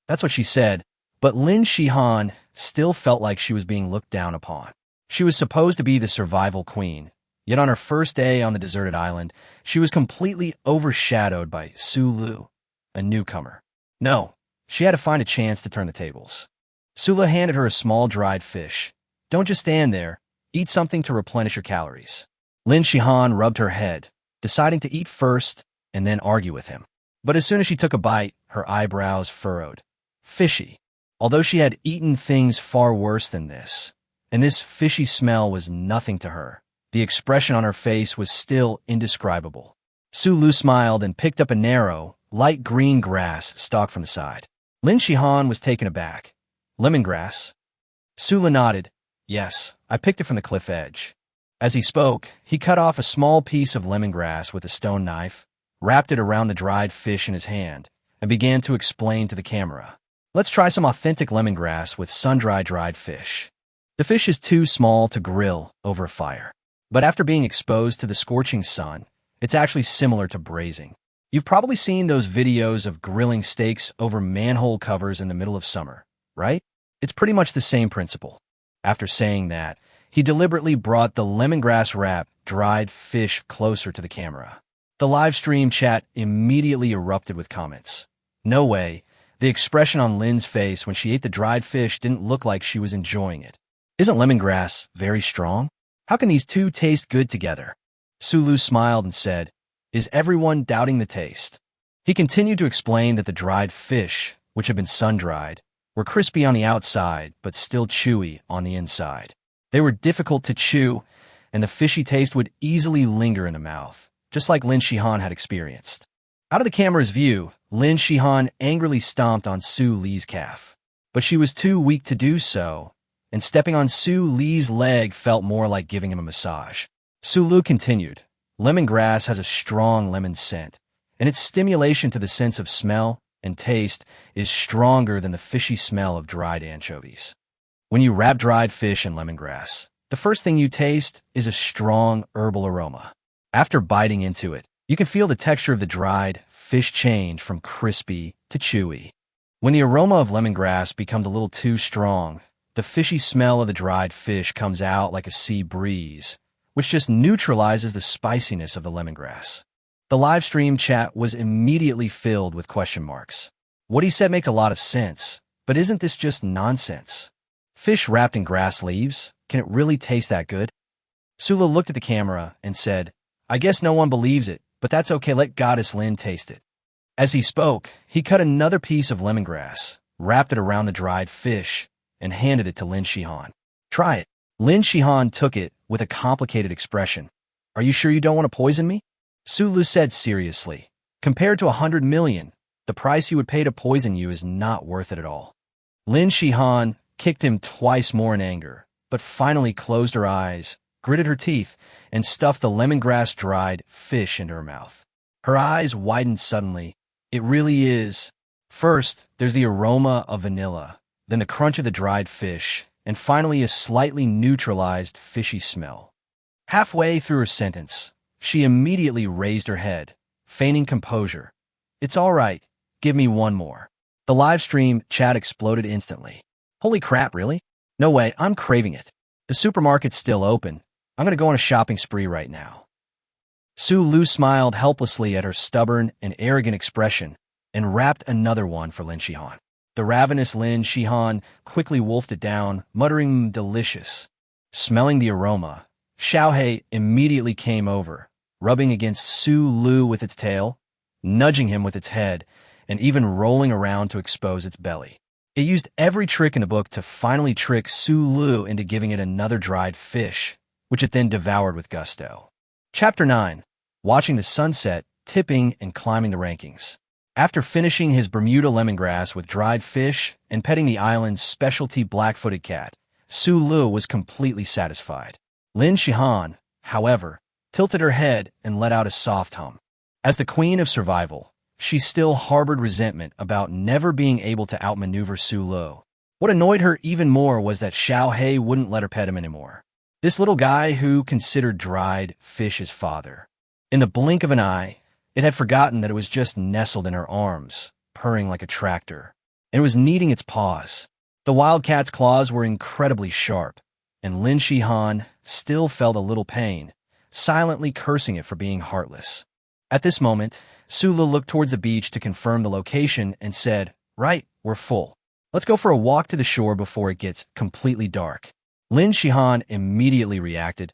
That's what she said, but Lin Shihan still felt like she was being looked down upon. She was supposed to be the survival queen, yet on her first day on the deserted island, she was completely overshadowed by Su Lu, a newcomer. No, she had to find a chance to turn the tables. Su Lu handed her a small dried fish. "Don't just stand there. Eat something to replenish your calories." Lin Shihan rubbed her head, deciding to eat first and then argue with him. But as soon as she took a bite, her eyebrows furrowed. "Fishy. although she had eaten things far worse than this, and this fishy smell was nothing to her. The expression on her face was still indescribable. Sulu smiled and picked up a narrow, light green grass stalk from the side. Lin Shihan was taken aback. Lemongrass? Sulu nodded. Yes, I picked it from the cliff edge. As he spoke, he cut off a small piece of lemongrass with a stone knife, wrapped it around the dried fish in his hand, and began to explain to the camera. Let's try some authentic lemongrass with sun-dried dried fish. The fish is too small to grill over a fire. But after being exposed to the scorching sun, it's actually similar to braising. You've probably seen those videos of grilling steaks over manhole covers in the middle of summer, right? It's pretty much the same principle. After saying that, he deliberately brought the lemongrass-wrapped dried fish closer to the camera. The live stream chat immediately erupted with comments. No way. The expression on Lin's face when she ate the dried fish didn't look like she was enjoying it. Isn't lemongrass very strong? How can these two taste good together? Sulu smiled and said, Is everyone doubting the taste? He continued to explain that the dried fish, which had been sun-dried, were crispy on the outside but still chewy on the inside. They were difficult to chew, and the fishy taste would easily linger in the mouth, just like Lin Shihan had experienced. Out of the camera's view, Lin Shihan angrily stomped on Su Li's calf. But she was too weak to do so, and stepping on Su Li's leg felt more like giving him a massage. Su Lu continued, Lemongrass has a strong lemon scent, and its stimulation to the sense of smell and taste is stronger than the fishy smell of dried anchovies. When you wrap dried fish in lemongrass, the first thing you taste is a strong herbal aroma. After biting into it, you can feel the texture of the dried fish change from crispy to chewy. When the aroma of lemongrass becomes a little too strong, the fishy smell of the dried fish comes out like a sea breeze, which just neutralizes the spiciness of the lemongrass. The live stream chat was immediately filled with question marks. What he said makes a lot of sense, but isn't this just nonsense? Fish wrapped in grass leaves? Can it really taste that good? Sula looked at the camera and said, I guess no one believes it, but that's okay, let Goddess Lin taste it. As he spoke, he cut another piece of lemongrass, wrapped it around the dried fish, and handed it to Lin Shihan. Try it. Lin Shihan took it with a complicated expression. Are you sure you don't want to poison me? Sulu said seriously. Compared to 100 million, the price you would pay to poison you is not worth it at all. Lin Shihan kicked him twice more in anger, but finally closed her eyes, gritted her teeth, and stuffed the lemongrass dried fish into her mouth. Her eyes widened suddenly. It really is. First, there's the aroma of vanilla, then the crunch of the dried fish, and finally a slightly neutralized fishy smell. Halfway through her sentence, she immediately raised her head, feigning composure. It's all right. Give me one more. The live stream chat exploded instantly. Holy crap, really? No way, I'm craving it. The supermarket's still open. I'm going to go on a shopping spree right now. Su Lu smiled helplessly at her stubborn and arrogant expression and wrapped another one for Lin Shihan. The ravenous Lin Shihan quickly wolfed it down, muttering delicious. Smelling the aroma, Xiaohei immediately came over, rubbing against Su Lu with its tail, nudging him with its head, and even rolling around to expose its belly. It used every trick in the book to finally trick Su Lu into giving it another dried fish, which it then devoured with gusto. Chapter 9. Watching the sunset, tipping, and climbing the rankings. After finishing his Bermuda lemongrass with dried fish and petting the island's specialty black-footed cat, Su Lu was completely satisfied. Lin Shihan, however, tilted her head and let out a soft hum. As the queen of survival, she still harbored resentment about never being able to outmaneuver Su Lu. What annoyed her even more was that Xiaohei wouldn't let her pet him anymore. This little guy who considered dried fish his father. In the blink of an eye, it had forgotten that it was just nestled in her arms, purring like a tractor, and it was kneading its paws. The wildcat's claws were incredibly sharp, and Lin Shihan still felt a little pain, silently cursing it for being heartless. At this moment, Sula looked towards the beach to confirm the location and said, Right, we're full. Let's go for a walk to the shore before it gets completely dark. Lin Shihan immediately reacted,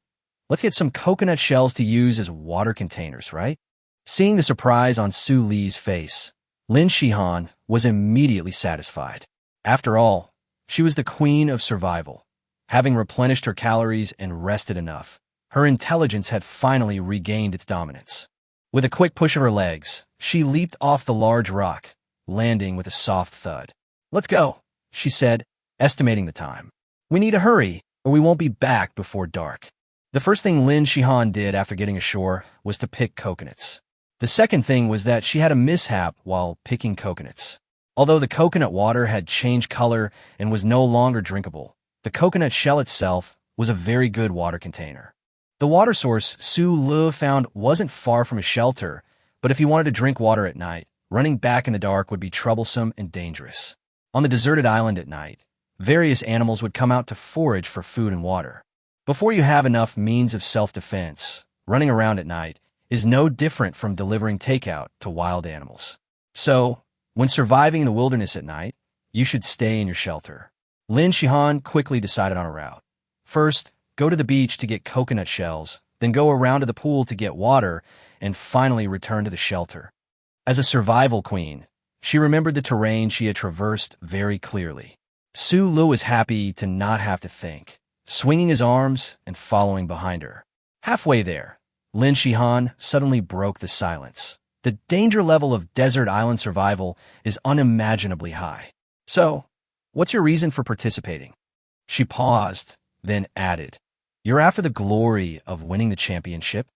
Let's get some coconut shells to use as water containers, right? Seeing the surprise on Su Li's face, Lin Shihan was immediately satisfied. After all, she was the queen of survival. Having replenished her calories and rested enough, her intelligence had finally regained its dominance. With a quick push of her legs, she leaped off the large rock, landing with a soft thud. "Let's go," she said, estimating the time. "We need to hurry, or we won't be back before dark." The first thing Lin Shihan did after getting ashore was to pick coconuts. The second thing was that she had a mishap while picking coconuts. Although the coconut water had changed color and was no longer drinkable, the coconut shell itself was a very good water container. The water source Su Lu found wasn't far from a shelter, but if he wanted to drink water at night, running back in the dark would be troublesome and dangerous. On the deserted island at night, various animals would come out to forage for food and water. Before you have enough means of self-defense, running around at night is no different from delivering takeout to wild animals. So, when surviving in the wilderness at night, you should stay in your shelter. Lin Shihan quickly decided on a route. First, go to the beach to get coconut shells, then go around to the pool to get water, and finally return to the shelter. As a survival queen, she remembered the terrain she had traversed very clearly. Su Lu was happy to not have to think, swinging his arms and following behind her. Halfway there, Lin Shihan suddenly broke the silence. The danger level of desert island survival is unimaginably high. "So, what's your reason for participating?" She paused, then added, "You're after the glory of winning the championship?"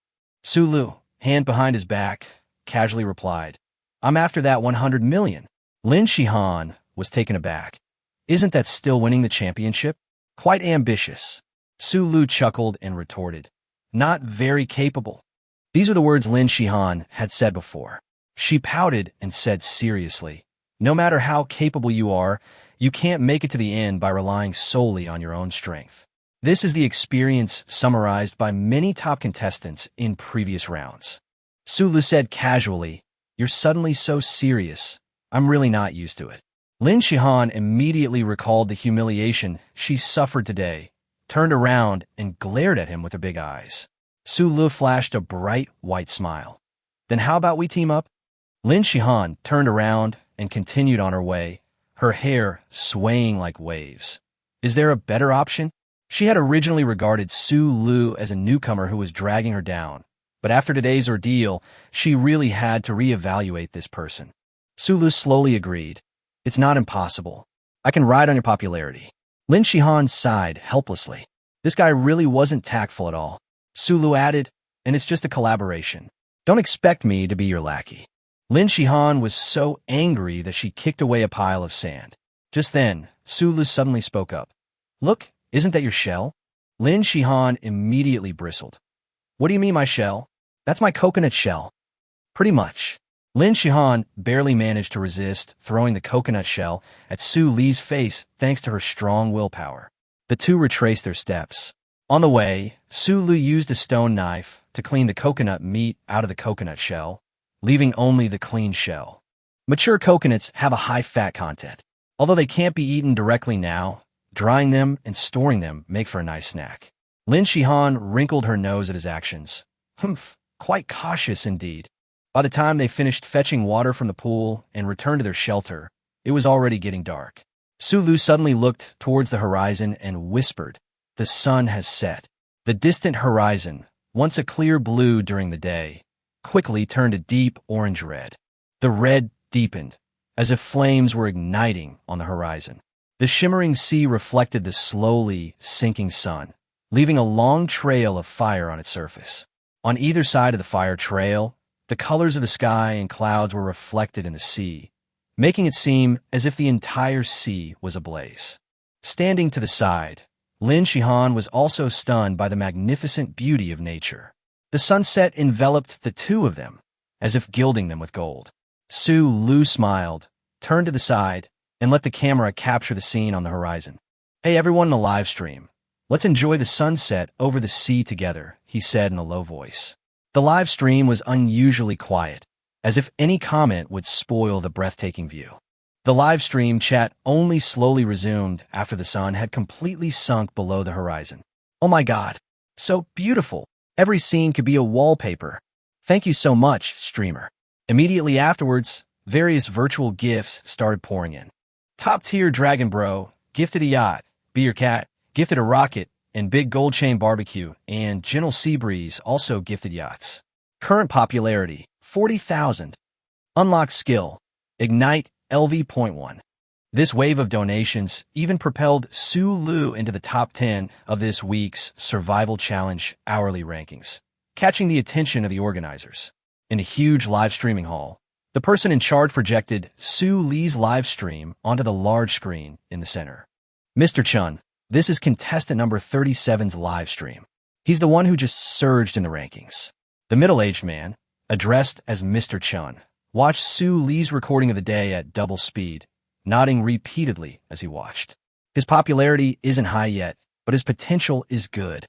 Su Lu, hand behind his back, casually replied, "I'm after that 100 million. Lin Shihan was taken aback. "Isn't that still winning the championship? Quite ambitious." Su Lu chuckled and retorted, "Not very capable." These are the words Lin Shihan had said before. She pouted and said seriously, "No matter how capable you are, you can't make it to the end by relying solely on your own strength." This is the experience summarized by many top contestants in previous rounds. Su Lu said casually, "You're suddenly so serious. I'm really not used to it." Lin Shihan immediately recalled the humiliation she suffered today, turned around and glared at him with her big eyes. Su Lu flashed a bright white smile. "Then how about we team up?" Lin Shihan turned around and continued on her way, her hair swaying like waves. Is there a better option? She had originally regarded Su Lu as a newcomer who was dragging her down, but after today's ordeal, she really had to reevaluate this person. Su Lu slowly agreed. "It's not impossible. I can ride on your popularity." Lin Shihan sighed helplessly. This guy really wasn't tactful at all. Su Lu added, "And it's just a collaboration. Don't expect me to be your lackey." Lin Shihan was so angry that she kicked away a pile of sand. Just then, Su Lu suddenly spoke up. "Look, isn't that your shell?" Lin Shihan immediately bristled. "What do you mean my shell?" "That's my coconut shell." "Pretty much." Lin Shihan barely managed to resist throwing the coconut shell at Su Li's face thanks to her strong willpower. The two retraced their steps. On the way, Su Lu used a stone knife to clean the coconut meat out of the coconut shell, leaving only the clean shell. Mature coconuts have a high fat content. Although they can't be eaten directly now, drying them and storing them make for a nice snack. Lin Shihan wrinkled her nose at his actions. Humph, quite cautious indeed. By the time they finished fetching water from the pool and returned to their shelter, it was already getting dark. Su Lu suddenly looked towards the horizon and whispered, "The sun has set." The distant horizon, once a clear blue during the day, quickly turned a deep orange-red. The red deepened, as if flames were igniting on the horizon. The shimmering sea reflected the slowly sinking sun, leaving a long trail of fire on its surface. On either side of the fire trail, the colors of the sky and clouds were reflected in the sea, making it seem as if the entire sea was ablaze. Standing to the side, Lin Shihan was also stunned by the magnificent beauty of nature. The sunset enveloped the two of them, as if gilding them with gold. Su Lu smiled, turned to the side, and let the camera capture the scene on the horizon. "Hey everyone in the live stream, let's enjoy the sunset over the sea together," he said in a low voice. The live stream was unusually quiet, as if any comment would spoil the breathtaking view. The live stream chat only slowly resumed after the sun had completely sunk below the horizon. "Oh my god, so beautiful. Every scene could be a wallpaper. Thank you so much, streamer." Immediately afterwards, various virtual GIFs started pouring in. Top-tier Dragon Bro, gifted a yacht, Be Your Cat, gifted a rocket, and Big Gold Chain Barbecue, and Gentle Seabreeze also gifted yachts. Current popularity, 40,000. Unlocked skill, Ignite LV.1. This wave of donations even propelled Su Lu into the top 10 of this week's Survival Challenge hourly rankings, catching the attention of the organizers. In a huge live streaming hall, the person in charge projected Su Li's live stream onto the large screen in the center. Mr. Chun, this is contestant number 37's live stream. He's the one who just surged in the rankings. The middle-aged man, addressed as Mr. Chun, watched Su Li's recording of the day at double speed, nodding repeatedly as he watched. His popularity isn't high yet, but his potential is good.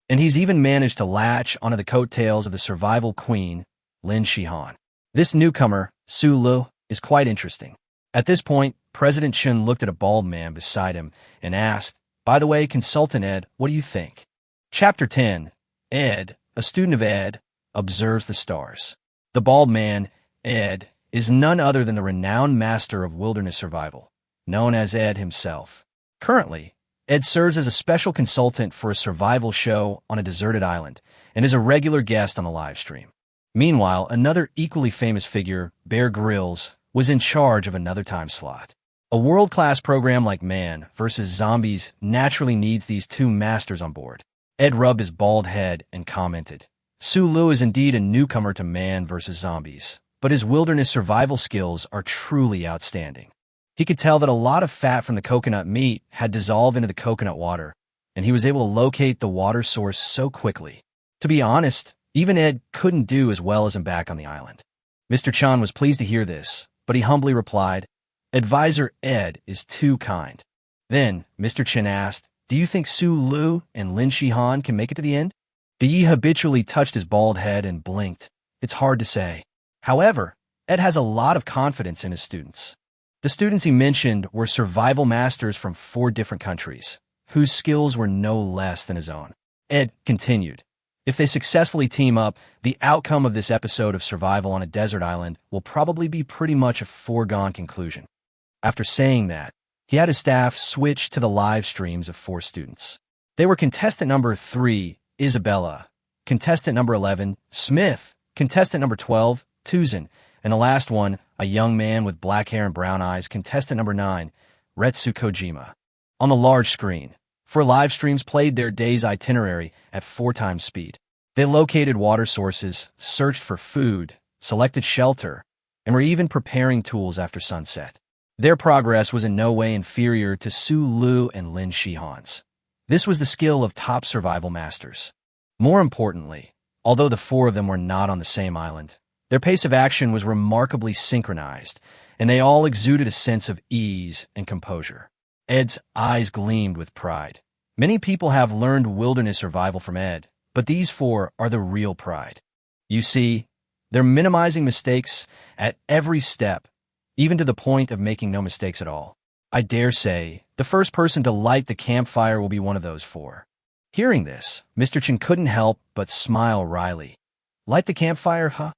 And he's even managed to latch onto the coattails of the survival queen, Lin Shihan. This newcomer, Su Lu, is quite interesting. At this point, President Chun looked at a bald man beside him and asked, "By the way, Consultant Ed, what do you think?" Chapter 10. Ed, a student of Ed, observes the stars. The bald man, Ed, is none other than the renowned master of wilderness survival, known as Ed himself. Currently, Ed serves as a special consultant for a survival show on a deserted island and is a regular guest on the live stream. Meanwhile, another equally famous figure, Bear Grylls, was in charge of another time slot. A world-class program like Man vs. Zombies naturally needs these two masters on board. Ed rubbed his bald head and commented, "Su Lu is indeed a newcomer to Man vs. Zombies, but his wilderness survival skills are truly outstanding." He could tell that a lot of fat from the coconut meat had dissolved into the coconut water, and he was able to locate the water source so quickly. To be honest, even Ed couldn't do as well as him back on the island. Mr. Chan was pleased to hear this, but he humbly replied, "Advisor Ed is too kind." Then, Mr. Chan asked, "Do you think Su Lu and Lin Shihan can make it to the end?" Yi habitually touched his bald head and blinked. It's hard to say. However, Ed has a lot of confidence in his students. The students he mentioned were survival masters from 4 different countries, whose skills were no less than his own. Ed continued, "If they successfully team up, the outcome of this episode of Survival on a Desert Island will probably be pretty much a foregone conclusion." After saying that, he had his staff switch to the live streams of 4 students. They were contestant number 3, Isabella, contestant number 11, Smith, contestant number 12, Tuzan, and the last one, a young man with black hair and brown eyes, contestant number 9, Retsu Kojima. On the large screen, 4 live streams played their day's itinerary at 4 times speed. They located water sources, searched for food, selected shelter, and were even preparing tools after sunset. Their progress was in no way inferior to Su Lu and Lin Shihan's. This was the skill of top survival masters. More importantly, although the 4 of them were not on the same island, their pace of action was remarkably synchronized, and they all exuded a sense of ease and composure. Ed's eyes gleamed with pride. Many people have learned wilderness survival from Ed, but these 4 are the real pride. You see, they're minimizing mistakes at every step, even to the point of making no mistakes at all. I dare say, the first person to light the campfire will be one of those 4. Hearing this, Mr. Chin couldn't help but smile wryly. Light the campfire, huh?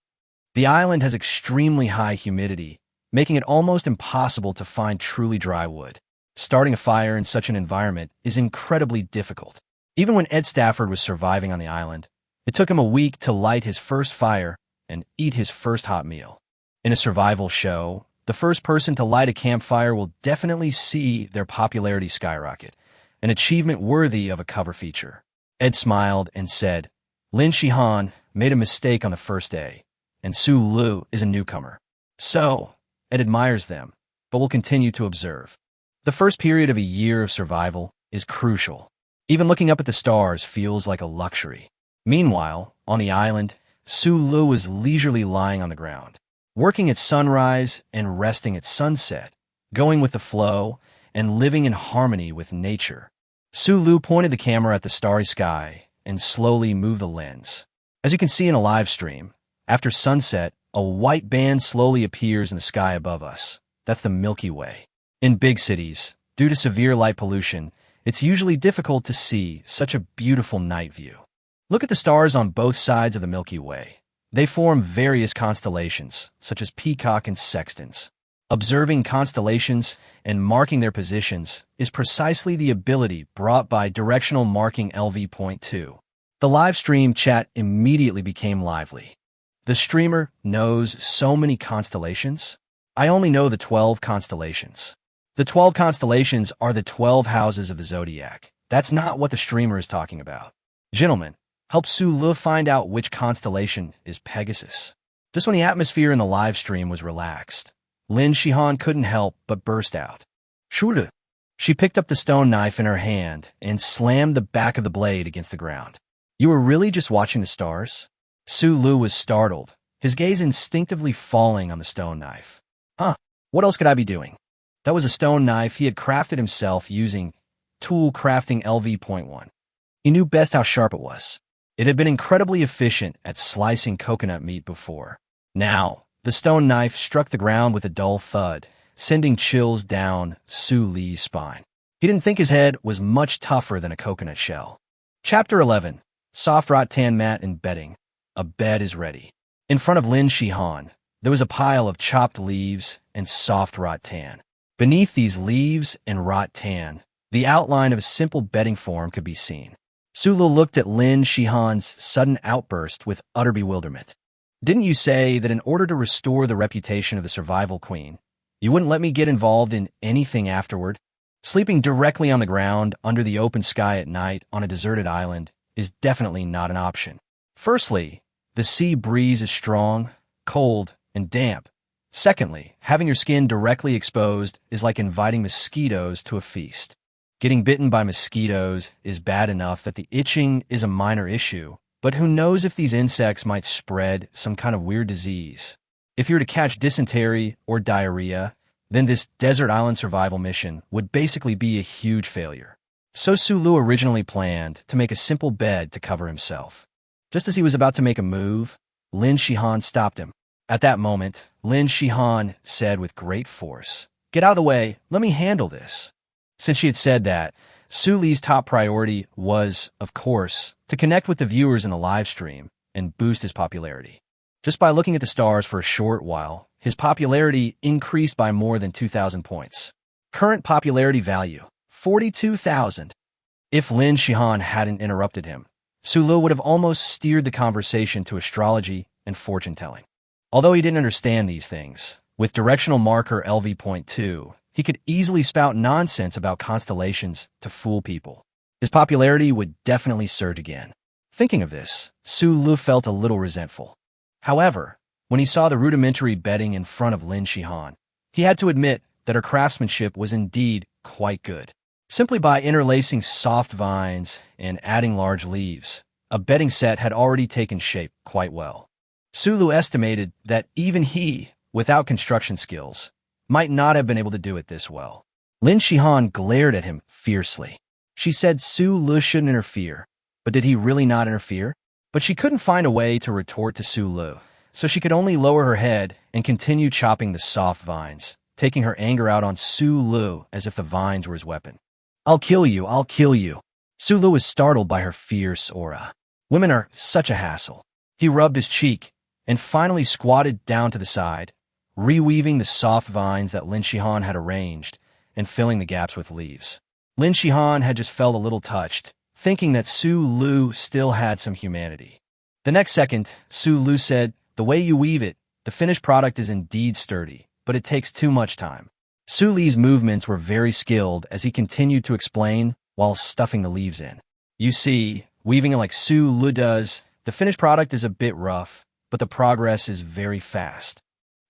The island has extremely high humidity, making it almost impossible to find truly dry wood. Starting a fire in such an environment is incredibly difficult. Even when Ed Stafford was surviving on the island, it took him a week to light his first fire and eat his first hot meal. In a survival show, the first person to light a campfire will definitely see their popularity skyrocket, an achievement worthy of a cover feature. Ed smiled and said, "Lin Shihan made a mistake on the first day, and Su Lu is a newcomer. So, Ed admires them, but will continue to observe." The first period of a year of survival is crucial. Even looking up at the stars feels like a luxury. Meanwhile, on the island, Su Lu is leisurely lying on the ground, working at sunrise and resting at sunset, going with the flow and living in harmony with nature. Su Lu pointed the camera at the starry sky and slowly moved the lens. As you can see in a live stream, after sunset, a white band slowly appears in the sky above us. That's the Milky Way. In big cities, due to severe light pollution, it's usually difficult to see such a beautiful night view. Look at the stars on both sides of the Milky Way. They form various constellations, such as Peacock and Sextans. Observing constellations and marking their positions is precisely the ability brought by directional marking LV.2. The live stream chat immediately became lively. The streamer knows so many constellations. I only know the 12 constellations. The 12 constellations are the 12 houses of the zodiac. That's not what the streamer is talking about. Gentlemen, help Su-Lu find out which constellation is Pegasus. Just when the atmosphere in the live stream was relaxed, Lin Shihan couldn't help but burst out. Shuru! She picked up the stone knife in her hand and slammed the back of the blade against the ground. You were really just watching the stars? Su-Lu was startled, his gaze instinctively falling on the stone knife. Huh, what else could I be doing? That was a stone knife he had crafted himself using tool crafting LV.1. He knew best how sharp it was. It had been incredibly efficient at slicing coconut meat before. Now, the stone knife struck the ground with a dull thud, sending chills down Su-Li's spine. He didn't think his head was much tougher than a coconut shell. Chapter 11. Soft rattan mat and bedding. A bed is ready. In front of Lin Shihan, there was a pile of chopped leaves and soft rattan. Beneath these leaves and rattan, the outline of a simple bedding form could be seen. Su-Lu looked at Lin Shihan's sudden outburst with utter bewilderment. Didn't you say that in order to restore the reputation of the survival queen, you wouldn't let me get involved in anything afterward? Sleeping directly on the ground under the open sky at night on a deserted island is definitely not an option. Firstly, the sea breeze is strong, cold, and damp. Secondly, having your skin directly exposed is like inviting mosquitoes to a feast. Getting bitten by mosquitoes is bad enough that the itching is a minor issue, but who knows if these insects might spread some kind of weird disease. If you were to catch dysentery or diarrhea, then this desert island survival mission would basically be a huge failure. So Su-Lu originally planned to make a simple bed to cover himself. Just as he was about to make a move, Lin Shihan stopped him. At that moment, Lin Shihan said with great force, "Get out of the way, let me handle this." Since she had said that, Su-Li's top priority was, of course, to connect with the viewers in the live stream and boost his popularity. Just by looking at the stars for a short while, his popularity increased by more than 2,000 points. Current popularity value, 42,000. If Lin Shihan hadn't interrupted him, Su-Lu would have almost steered the conversation to astrology and fortune-telling. Although he didn't understand these things, with directional marker LV.2, he could easily spout nonsense about constellations to fool people. His popularity would definitely surge again. Thinking of this, Su-Lu felt a little resentful. However, when he saw the rudimentary bedding in front of Lin Shihan, he had to admit that her craftsmanship was indeed quite good. Simply by interlacing soft vines and adding large leaves, a bedding set had already taken shape quite well. Su-Lu estimated that even he, without construction skills, might not have been able to do it this well. Lin Shihan glared at him fiercely. She said Su-Lu shouldn't interfere, but did he really not interfere? But she couldn't find a way to retort to Su-Lu, so she could only lower her head and continue chopping the soft vines, taking her anger out on Su-Lu as if the vines were his weapon. "I'll kill you, I'll kill you." Su-Lu was startled by her fierce aura. Women are such a hassle. He rubbed his cheek and finally squatted down to the side, reweaving the soft vines that Lin Shihan had arranged and filling the gaps with leaves. Lin Shihan had just felt a little touched, thinking that Su-Lu still had some humanity. The next second, Su-Lu said, "The way you weave it, the finished product is indeed sturdy, but it takes too much time." Su-Li's movements were very skilled as he continued to explain while stuffing the leaves in. "You see, weaving it like Su-Lu does, the finished product is a bit rough, but the progress is very fast.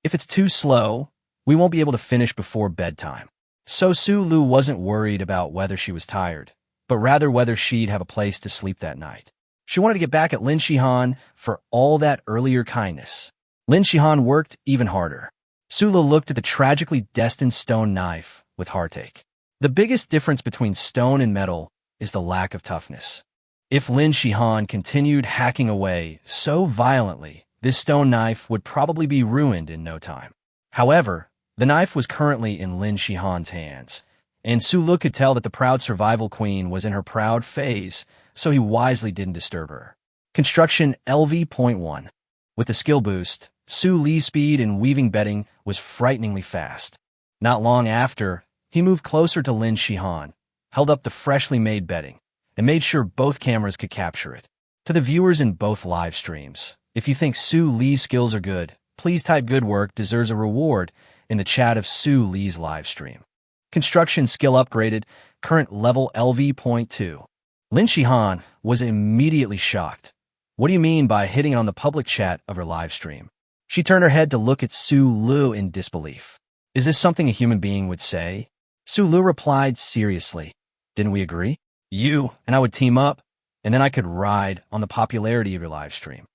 If it's too slow, we won't be able to finish before bedtime." So Su-Lu wasn't worried about whether she was tired, but rather whether she'd have a place to sleep that night. She wanted to get back at Lin Shihan for all that earlier kindness. Lin Shihan worked even harder. Su-Lu looked at the tragically destined stone knife with heartache. The biggest difference between stone and metal is the lack of toughness. If Lin Shihan continued hacking away so violently, this stone knife would probably be ruined in no time. However, the knife was currently in Lin Shihan's hands, and Su-Lu could tell that the proud survival queen was in her proud phase, so he wisely didn't disturb her. Construction LV.1. With the skill boost, Su Li's speed in weaving bedding was frighteningly fast. Not long after, he moved closer to Lin Shihan, held up the freshly made bedding, and made sure both cameras could capture it. To the viewers in both live streams, if you think Su Li's skills are good, please type "good work deserves a reward" in the chat of Su Li's live stream. Construction skill upgraded, current level LV.2. Lin Shihan was immediately shocked. What do you mean by hitting on the public chat of her live stream? She turned her head to look at Su Lu in disbelief. Is this something a human being would say? Su Lu replied seriously. Didn't we agree? You and I would team up, and then I could ride on the popularity of your live stream.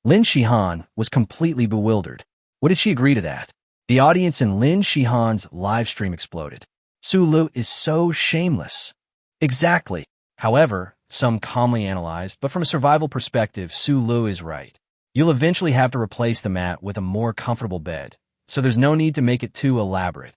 Lin Shihan was completely bewildered. What did she agree to that? The audience in Lin Shihan's live stream exploded. Su Lu is so shameless. Exactly. However, some calmly analyzed, but from a survival perspective, Su Lu is right. You'll eventually have to replace the mat with a more comfortable bed, so there's no need to make it too elaborate.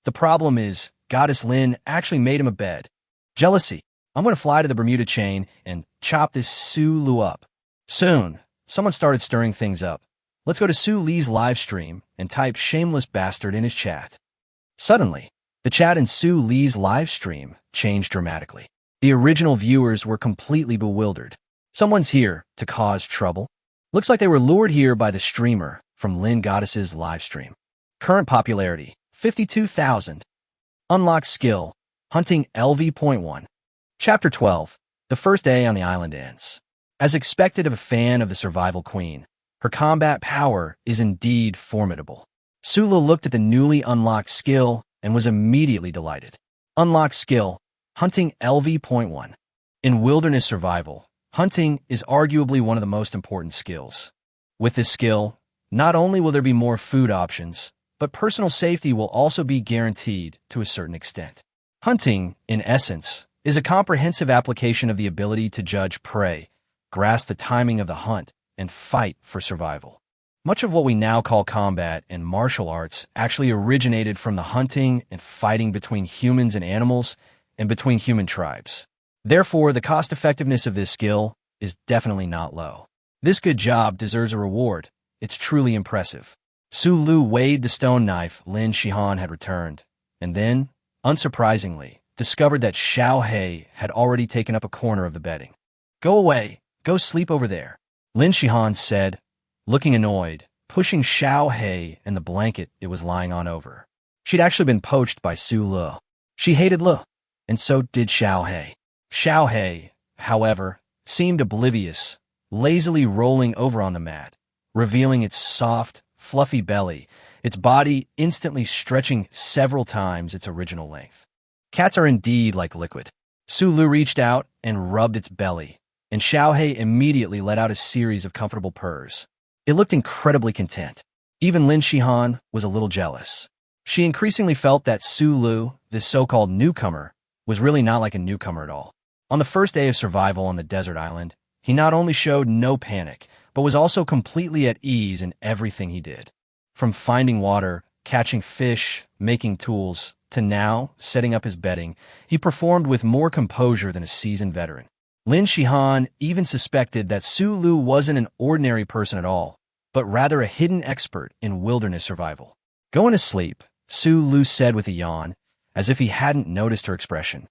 The problem is, Goddess Lin actually made him a bed. Jealousy. I'm going to fly to the Bermuda chain and chop this Su Lu up. Soon, someone started stirring things up. Let's go to Su Li's live stream and type "shameless bastard" in his chat. Suddenly, the chat in Su Li's live stream changed dramatically. The original viewers were completely bewildered. Someone's here to cause trouble. Looks like they were lured here by the streamer from Lin Goddess's live stream. Current popularity, 52,000. Unlocked skill, hunting LV.1. Chapter 12. The first day on the island ends. As expected of a fan of the Survival Queen, her combat power is indeed formidable. Su Lu looked at the newly unlocked skill and was immediately delighted. Unlocked skill, hunting LV.1. In wilderness survival, hunting is arguably one of the most important skills. With this skill, not only will there be more food options, but personal safety will also be guaranteed to a certain extent. Hunting, in essence, is a comprehensive application of the ability to judge prey, grasp the timing of the hunt, and fight for survival. Much of what we now call combat and martial arts actually originated from the hunting and fighting between humans and animals and between human tribes. Therefore, the cost-effectiveness of this skill is definitely not low. This good job deserves a reward. It's truly impressive. Su Lu weighed the stone knife Lin Shihan had returned, and then, unsurprisingly, discovered that Xiao He had already taken up a corner of the bedding. Go away. Go sleep over there, Lin Shihan said, looking annoyed, pushing Xiao He and the blanket it was lying on over. She'd actually been poached by Su Lu. She hated Lu, and so did Xiao He. Xiao He, however, seemed oblivious, lazily rolling over on the mat, revealing its soft, fluffy belly, its body instantly stretching several times its original length. Cats are indeed like liquid. Su Lu reached out and rubbed its belly, and Xiao He immediately let out a series of comfortable purrs. It looked incredibly content. Even Lin Shihan was a little jealous. She increasingly felt that Su Lu, this so-called newcomer, was really not like a newcomer at all. On the first day of survival on the desert island, he not only showed no panic, but was also completely at ease in everything he did. From finding water, catching fish, making tools, to now setting up his bedding, he performed with more composure than a seasoned veteran. Lin Shihan even suspected that Su Lu wasn't an ordinary person at all, but rather a hidden expert in wilderness survival. Going to sleep, Su Lu said with a yawn, as if he hadn't noticed her expression.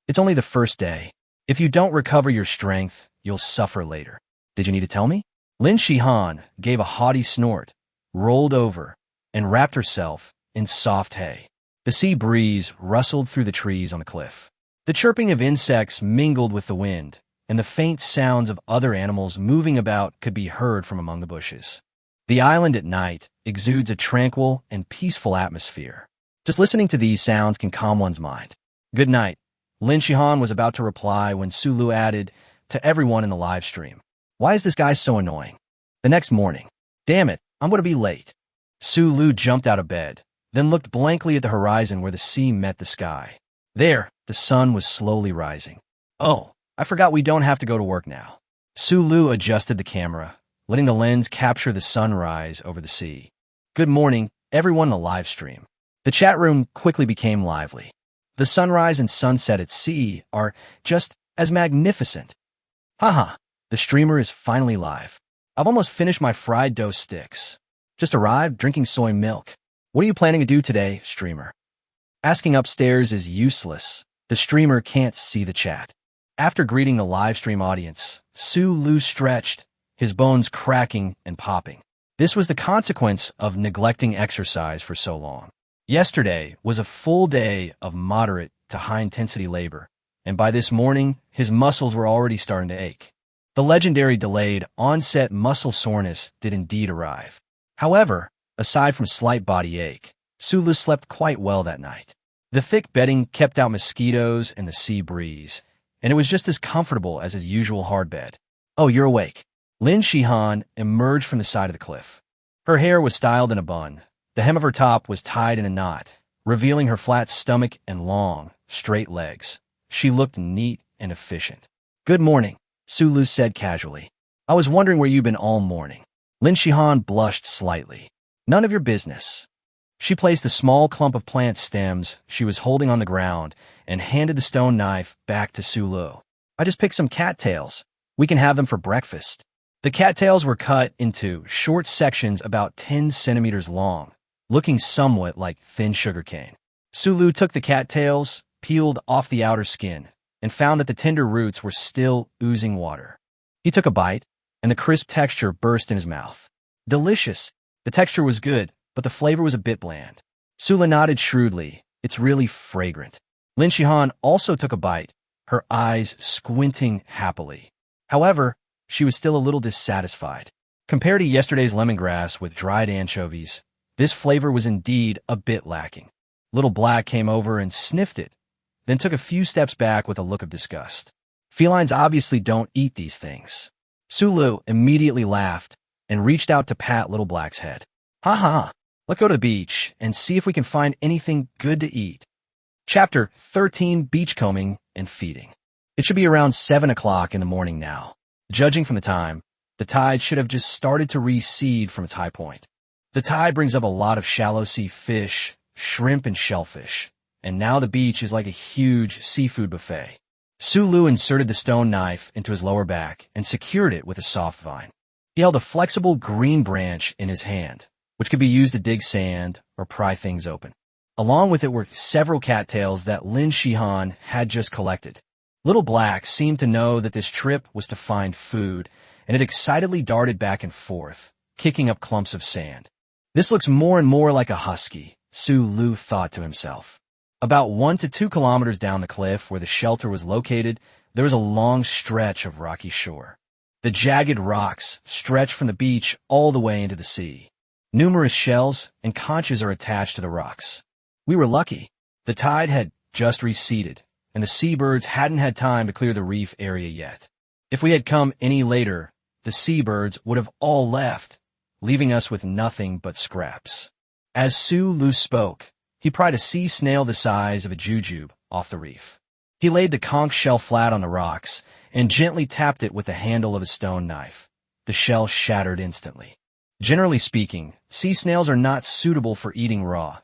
It's only the first day. If you don't recover your strength, you'll suffer later. Did you need to tell me? Lin Shihan gave a haughty snort, rolled over, and wrapped herself in soft hay. The sea breeze rustled through the trees on the cliff. The chirping of insects mingled with the wind, and the faint sounds of other animals moving about could be heard from among the bushes. The island at night exudes a tranquil and peaceful atmosphere. Just listening to these sounds can calm one's mind. Good night. Lin Shihan was about to reply when Su Lu added to everyone in the live stream. Why is this guy so annoying? The next morning. Damn it, I'm going to be late. Su Lu jumped out of bed, then looked blankly at the horizon where the sea met the sky. There, the sun was slowly rising. Oh, I forgot we don't have to go to work now. Su Lu adjusted the camera, letting the lens capture the sunrise over the sea. Good morning, everyone in the live stream. The chat room quickly became lively. The sunrise and sunset at sea are just as magnificent. Haha, the streamer is finally live. I've almost finished my fried dough sticks. Just arrived, drinking soy milk. What are you planning to do today, streamer? Asking upstairs is useless. The streamer can't see the chat. After greeting the live stream audience, Su stretched, his bones cracking and popping. This was the consequence of neglecting exercise for so long. Yesterday was a full day of moderate to high-intensity labor, and by this morning, his muscles were already starting to ache. The legendary delayed onset muscle soreness did indeed arrive. However, aside from slight body ache, Su slept quite well that night. The thick bedding kept out mosquitoes and the sea breeze, and it was just as comfortable as his usual hard bed. Oh, you're awake. Lin Shihan emerged from the side of the cliff. Her hair was styled in a bun. The hem of her top was tied in a knot, revealing her flat stomach and long, straight legs. She looked neat and efficient. Good morning, Su said casually. I was wondering where you've been all morning. Lin Shihan blushed slightly. None of your business. She placed the small clump of plant stems she was holding on the ground and handed the stone knife back to Su. I just picked some cattails. We can have them for breakfast. The cattails were cut into short sections about 10 centimeters long, looking somewhat like thin sugarcane. Su took the cattails, peeled off the outer skin, and found that the tender roots were still oozing water. He took a bite, and the crisp texture burst in his mouth. Delicious. The texture was good, but the flavor was a bit bland. Su nodded shrewdly. It's really fragrant. Lin Shihan also took a bite, her eyes squinting happily. However, she was still a little dissatisfied. Compared to yesterday's lemongrass with dried anchovies, this flavor was indeed a bit lacking. Little Black came over and sniffed it, then took a few steps back with a look of disgust. Felines obviously don't eat these things. Su immediately laughed and reached out to pat Little Black's head. Ha ha, let's go to the beach and see if we can find anything good to eat. Chapter 13, Beachcombing and Feeding. It should be around 7 o'clock in the morning now. Judging from the time, the tide should have just started to recede from its high point. The tide brings up a lot of shallow sea fish, shrimp, and shellfish, and now the beach is like a huge seafood buffet. Su inserted the stone knife into his lower back and secured it with a soft vine. He held a flexible green branch in his hand, which could be used to dig sand or pry things open. Along with it were several cattails that Lin Shihan had just collected. Little Black seemed to know that this trip was to find food, and it excitedly darted back and forth, kicking up clumps of sand. This looks more and more like a husky, Su thought to himself. About 1 to 2 kilometers down the cliff where the shelter was located, there was a long stretch of rocky shore. The jagged rocks stretch from the beach all the way into the sea. Numerous shells and conches are attached to the rocks. We were lucky. The tide had just receded, and the seabirds hadn't had time to clear the reef area yet. If we had come any later, the seabirds would have all left, leaving us with nothing but scraps. As Su spoke, he pried a sea snail the size of a jujube off the reef. He laid the conch shell flat on the rocks and gently tapped it with the handle of a stone knife. The shell shattered instantly. Generally speaking, sea snails are not suitable for eating raw,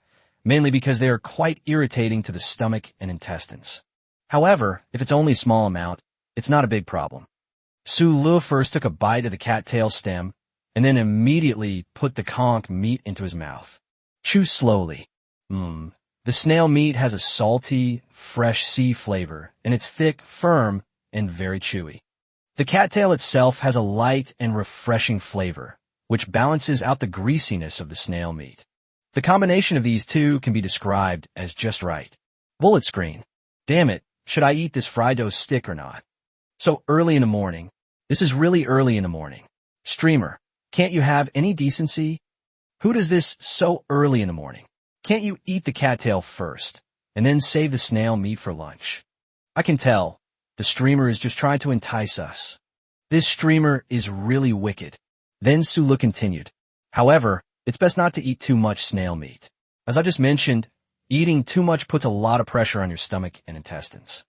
mainly because they are quite irritating to the stomach and intestines. However, if it's only a small amount, it's not a big problem. Su first took a bite of the cattail stem and then immediately put the conch meat into his mouth. Chew slowly. The snail meat has a salty, fresh sea flavor, and it's thick, firm, and very chewy. The cattail itself has a light and refreshing flavor, which balances out the greasiness of the snail meat. The combination of these two can be described as just right. Bullet screen. Damn it, should I eat this fried dough stick or not? So early in the morning. This is really early in the morning. Streamer, can't you have any decency? Who does this so early in the morning? Can't you eat the cattail first, and then save the snail meat for lunch? I can tell. The streamer is just trying to entice us. This streamer is really wicked. Then Su continued. However, it's best not to eat too much snail meat. As I just mentioned, eating too much puts a lot of pressure on your stomach and intestines.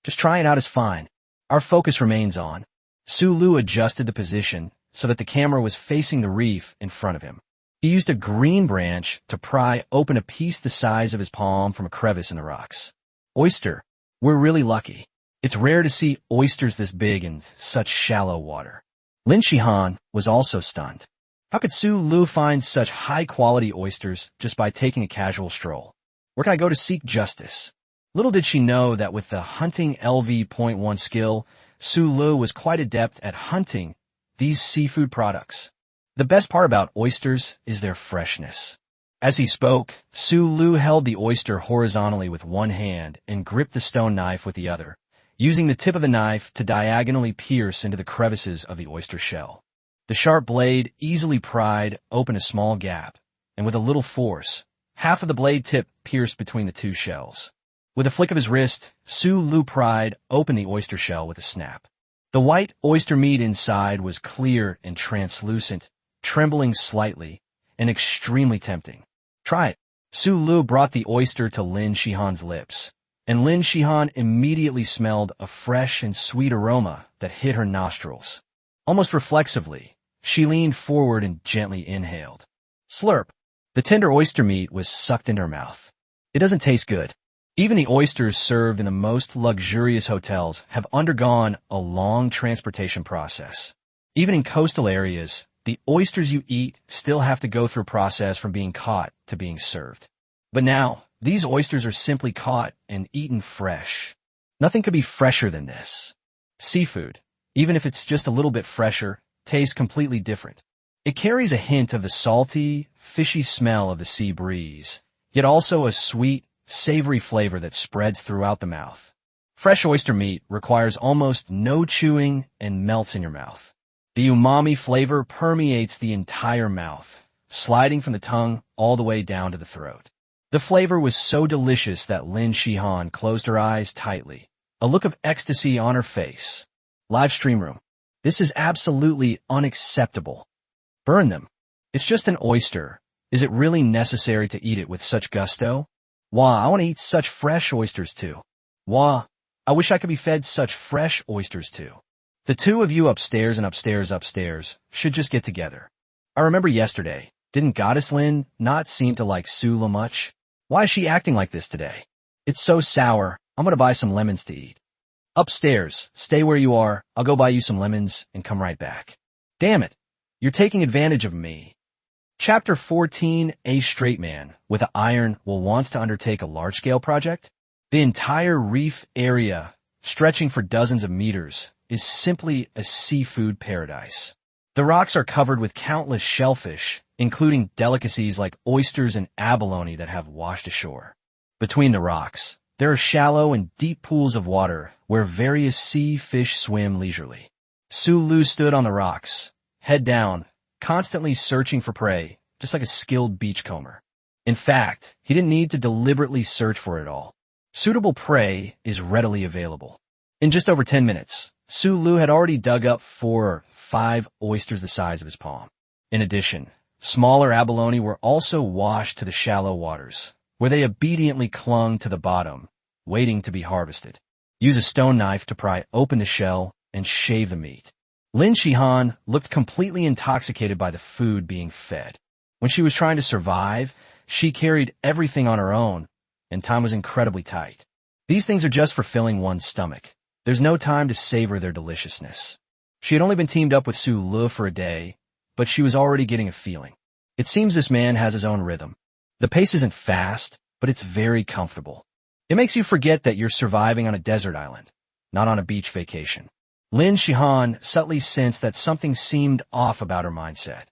Just trying it out is fine. Our focus remains on. Su adjusted the position so that the camera was facing the reef in front of him. He used a green branch to pry open a piece the size of his palm from a crevice in the rocks. Oyster. We're really lucky. It's rare to see oysters this big in such shallow water. Lin Shihan was also stunned. How could Su Lu find such high-quality oysters just by taking a casual stroll? Where can I go to seek justice? Little did she know that with the hunting LV.1 skill, Su Lu was quite adept at hunting these seafood products. The best part about oysters is their freshness. As he spoke, Su Lu held the oyster horizontally with one hand and gripped the stone knife with the other, using the tip of the knife to diagonally pierce into the crevices of the oyster shell. The sharp blade easily pried open a small gap, and with a little force, half of the blade tip pierced between the two shells. With a flick of his wrist, Su Lu pried open the oyster shell with a snap. The white oyster meat inside was clear and translucent, trembling slightly, and extremely tempting. Try it. Su Lu brought the oyster to Lin Shihan's lips, and Lin Shihan immediately smelled a fresh and sweet aroma that hit her nostrils. Almost reflexively, she leaned forward and gently inhaled. Slurp. The tender oyster meat was sucked into her mouth. It doesn't taste good. Even the oysters served in the most luxurious hotels have undergone a long transportation process. Even in coastal areas, the oysters you eat still have to go through a process from being caught to being served. But now, these oysters are simply caught and eaten fresh. Nothing could be fresher than this. Seafood, even if it's just a little bit fresher, tastes completely different. It carries a hint of the salty, fishy smell of the sea breeze, yet also a sweet, savory flavor that spreads throughout the mouth. Fresh oyster meat requires almost no chewing and melts in your mouth. The umami flavor permeates the entire mouth, sliding from the tongue all the way down to the throat. The flavor was so delicious that Lin Shihan closed her eyes tightly, a look of ecstasy on her face. Live stream room. This is absolutely unacceptable. Burn them. It's just an oyster. Is it really necessary to eat it with such gusto? Wah, I want to eat such fresh oysters too. Wah, I wish I could be fed such fresh oysters too. The two of you upstairs and upstairs should just get together. I remember yesterday, didn't Goddess Lin not seem to like Su Lu much? Why is she acting like this today? It's so sour, I'm gonna buy some lemons to eat. Upstairs, stay where you are, I'll go buy you some lemons and come right back. Damn it, you're taking advantage of me. Chapter 14, A straight man with an iron wants to undertake a large-scale project. The entire reef area, stretching for dozens of meters, is simply a seafood paradise. The rocks are covered with countless shellfish, including delicacies like oysters and abalone that have washed ashore. Between the rocks, there are shallow and deep pools of water where various sea fish swim leisurely. Su Lu stood on the rocks, head down, constantly searching for prey, just like a skilled beachcomber. In fact, he didn't need to deliberately search for it all. Suitable prey is readily available. In just over 10 minutes, Su Lu had already dug up 4 or 5 oysters the size of his palm. In addition, smaller abalone were also washed to the shallow waters, where they obediently clung to the bottom, waiting to be harvested. Use a stone knife to pry open the shell and shave the meat. Lin Shihan looked completely intoxicated by the food being fed. When she was trying to survive, she carried everything on her own, and time was incredibly tight. These things are just for filling one's stomach. There's no time to savor their deliciousness. She had only been teamed up with Su Lu for a day, but she was already getting a feeling. It seems this man has his own rhythm. The pace isn't fast, but it's very comfortable. It makes you forget that you're surviving on a desert island, not on a beach vacation. Lin Shihan subtly sensed that something seemed off about her mindset.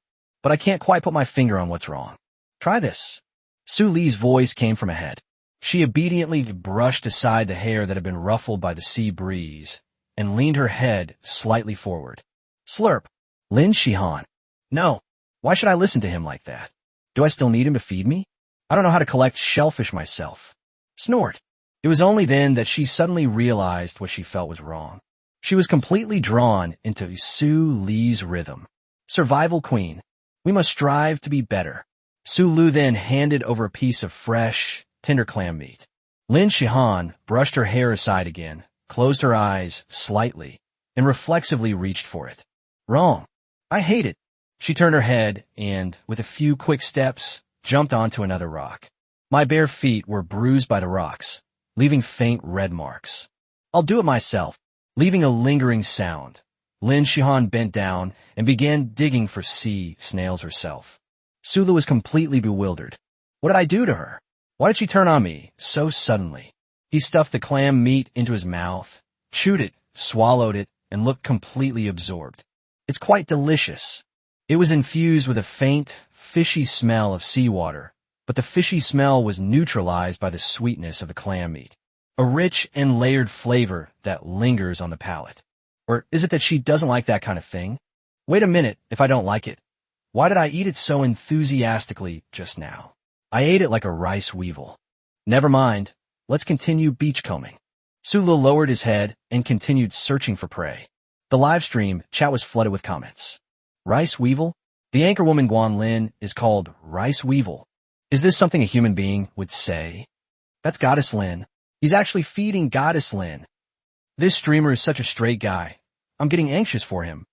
But I can't quite put my finger on what's wrong. Try this. Su Li's voice came from ahead. She obediently brushed aside the hair that had been ruffled by the sea breeze and leaned her head slightly forward. Slurp. Lin Shihan. No. Why should I listen to him like that? Do I still need him to feed me? I don't know how to collect shellfish myself. Snort. It was only then that she suddenly realized what she felt was wrong. She was completely drawn into Su Li's rhythm. Survival queen. We must strive to be better. Su Lu then handed over a piece of fresh, tender clam meat. Lin Shihan brushed her hair aside again, closed her eyes slightly, and reflexively reached for it. Wrong. I hate it. She turned her head and, with a few quick steps, jumped onto another rock. My bare feet were bruised by the rocks, leaving faint red marks. I'll do it myself. Leaving a lingering sound, Lin Shihan bent down and began digging for sea snails herself. Sulu was completely bewildered. What did I do to her? Why did she turn on me so suddenly? He stuffed the clam meat into his mouth, chewed it, swallowed it, and looked completely absorbed. It's quite delicious. It was infused with a faint, fishy smell of seawater, but the fishy smell was neutralized by the sweetness of the clam meat. A rich and layered flavor that lingers on the palate. Or is it that she doesn't like that kind of thing? Wait a minute, if I don't like it. Why did I eat it so enthusiastically just now? I ate it like a rice weevil. Never mind, let's continue beachcombing. Sulu lowered his head and continued searching for prey. The live stream chat was flooded with comments. Rice weevil? The anchorwoman Guan Lin is called Rice Weevil. Is this something a human being would say? That's Goddess Lin. He's actually feeding Goddess Lin. This streamer is such a straight guy. I'm getting anxious for him.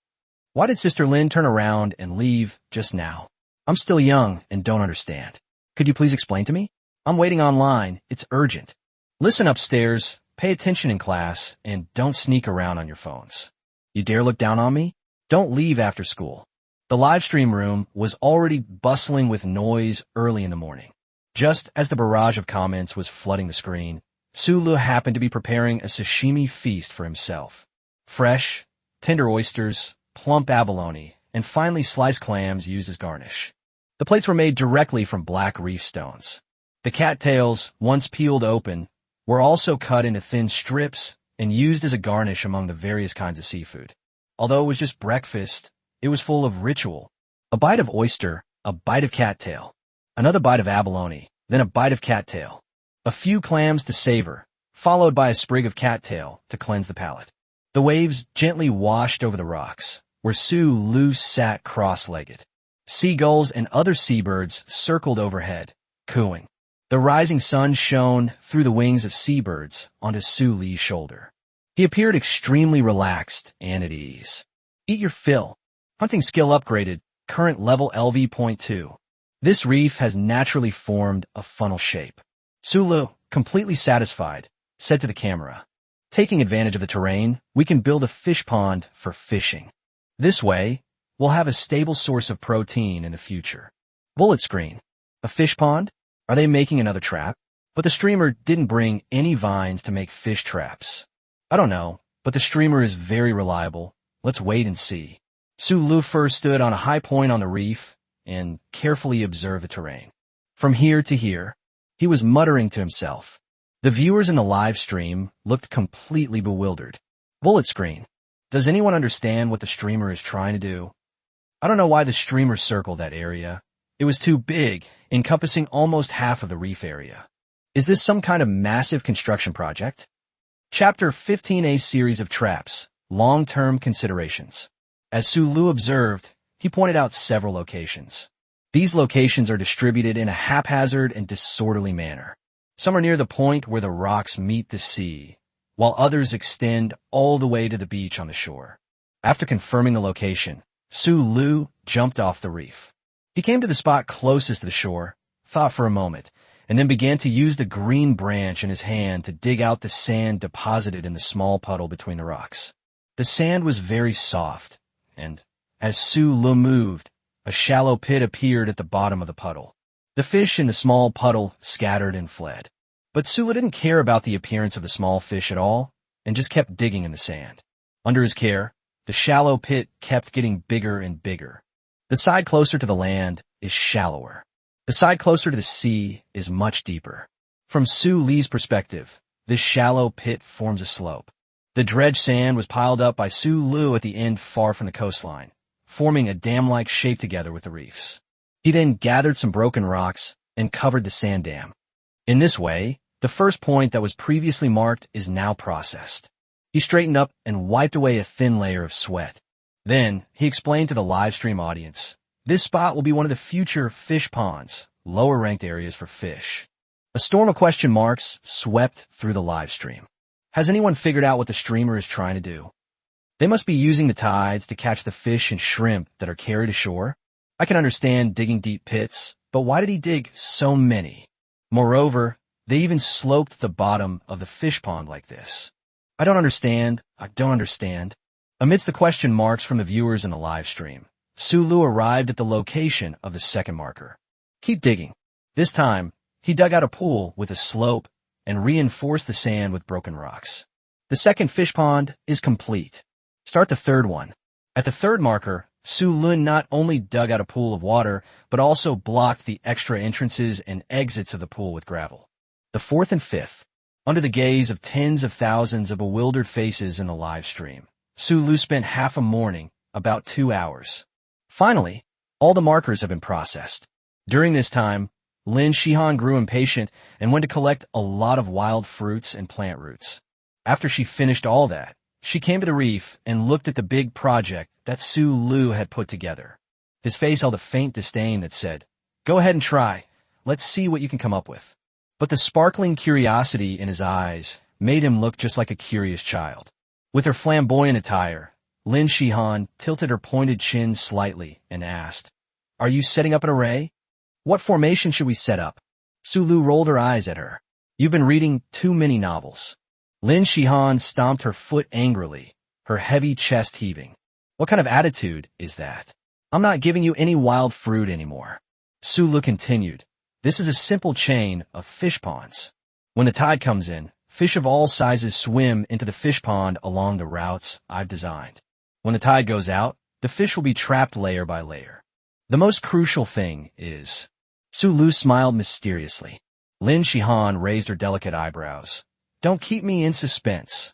Why did Sister Lin turn around and leave just now? I'm still young and don't understand. Could you please explain to me? I'm waiting online. It's urgent. Listen upstairs, pay attention in class, and don't sneak around on your phones. You dare look down on me? Don't leave after school. The live stream room was already bustling with noise early in the morning. Just as the barrage of comments was flooding the screen, Sulu happened to be preparing a sashimi feast for himself. Fresh, tender oysters, plump abalone, and finely sliced clams used as garnish. The plates were made directly from black reef stones. The cattails, once peeled open, were also cut into thin strips and used as a garnish among the various kinds of seafood. Although it was just breakfast, it was full of ritual. A bite of oyster, a bite of cattail, another bite of abalone, then a bite of cattail. A few clams to savor, followed by a sprig of cattail to cleanse the palate. The waves gently washed over the rocks, where Sulu sat cross-legged. Seagulls and other seabirds circled overhead, cooing. The rising sun shone through the wings of seabirds onto Sulu's shoulder. He appeared extremely relaxed and at ease. Eat your fill. Hunting skill upgraded, current level LV.2. This reef has naturally formed a funnel shape. Sulu, completely satisfied, said to the camera, taking advantage of the terrain, we can build a fish pond for fishing. This way, we'll have a stable source of protein in the future. Bullet screen. A fish pond? Are they making another trap? But the streamer didn't bring any vines to make fish traps. I don't know, but the streamer is very reliable. Let's wait and see. Sulu first stood on a high point on the reef and carefully observed the terrain. From here to here, he was muttering to himself. The viewers in the live stream looked completely bewildered. Bullet screen. Does anyone understand what the streamer is trying to do? I don't know why the streamer circled that area. It was too big, encompassing almost half of the reef area. Is this some kind of massive construction project? Chapter 15A Series of Traps, Long-Term Considerations. As Sulu observed, he pointed out several locations. These locations are distributed in a haphazard and disorderly manner. Some are near the point where the rocks meet the sea, while others extend all the way to the beach on the shore. After confirming the location, Sulu jumped off the reef. He came to the spot closest to the shore, thought for a moment, and then began to use the green branch in his hand to dig out the sand deposited in the small puddle between the rocks. The sand was very soft, and as Sulu moved, a shallow pit appeared at the bottom of the puddle. The fish in the small puddle scattered and fled. But Sulu didn't care about the appearance of the small fish at all, and just kept digging in the sand. Under his care, the shallow pit kept getting bigger and bigger. The side closer to the land is shallower. The side closer to the sea is much deeper. From Sulu's perspective, this shallow pit forms a slope. The dredged sand was piled up by Sulu at the end far from the coastline, forming a dam-like shape together with the reefs. He then gathered some broken rocks and covered the sand dam. In this way, the first point that was previously marked is now processed. He straightened up and wiped away a thin layer of sweat. Then, he explained to the live stream audience, this spot will be one of the future fish ponds, lower-ranked areas for fish. A storm of question marks swept through the live stream. Has anyone figured out what the streamer is trying to do? They must be using the tides to catch the fish and shrimp that are carried ashore. I can understand digging deep pits, but why did he dig so many? Moreover, they even sloped the bottom of the fish pond like this. I don't understand. Amidst the question marks from the viewers in the live stream, Sulu arrived at the location of the second marker. Keep digging. This time, he dug out a pool with a slope and reinforced the sand with broken rocks. The second fish pond is complete. Start the third one. At the third marker, Su Lun not only dug out a pool of water, but also blocked the extra entrances and exits of the pool with gravel. The fourth and fifth. Under the gaze of tens of thousands of bewildered faces in the live stream, Su Lu spent half a morning, about 2 hours. Finally, all the markers have been processed. During this time, Lin Shihan grew impatient and went to collect a lot of wild fruits and plant roots. After she finished all that, she came to the reef and looked at the big project that Su Lu had put together. His face held a faint disdain that said, "Go ahead and try. Let's see what you can come up with." But the sparkling curiosity in his eyes made him look just like a curious child. With her flamboyant attire, Lin Shihan tilted her pointed chin slightly and asked, "Are you setting up an array? What formation should we set up?" Su Lu rolled her eyes at her. "You've been reading too many novels." Lin Shihan stomped her foot angrily, her heavy chest heaving. "What kind of attitude is that? I'm not giving you any wild fruit anymore." Su Lu continued, "This is a simple chain of fish ponds. When the tide comes in, fish of all sizes swim into the fish pond along the routes I've designed. When the tide goes out, the fish will be trapped layer by layer. The most crucial thing is..." Su Lu smiled mysteriously. Lin Shihan raised her delicate eyebrows. "Don't keep me in suspense."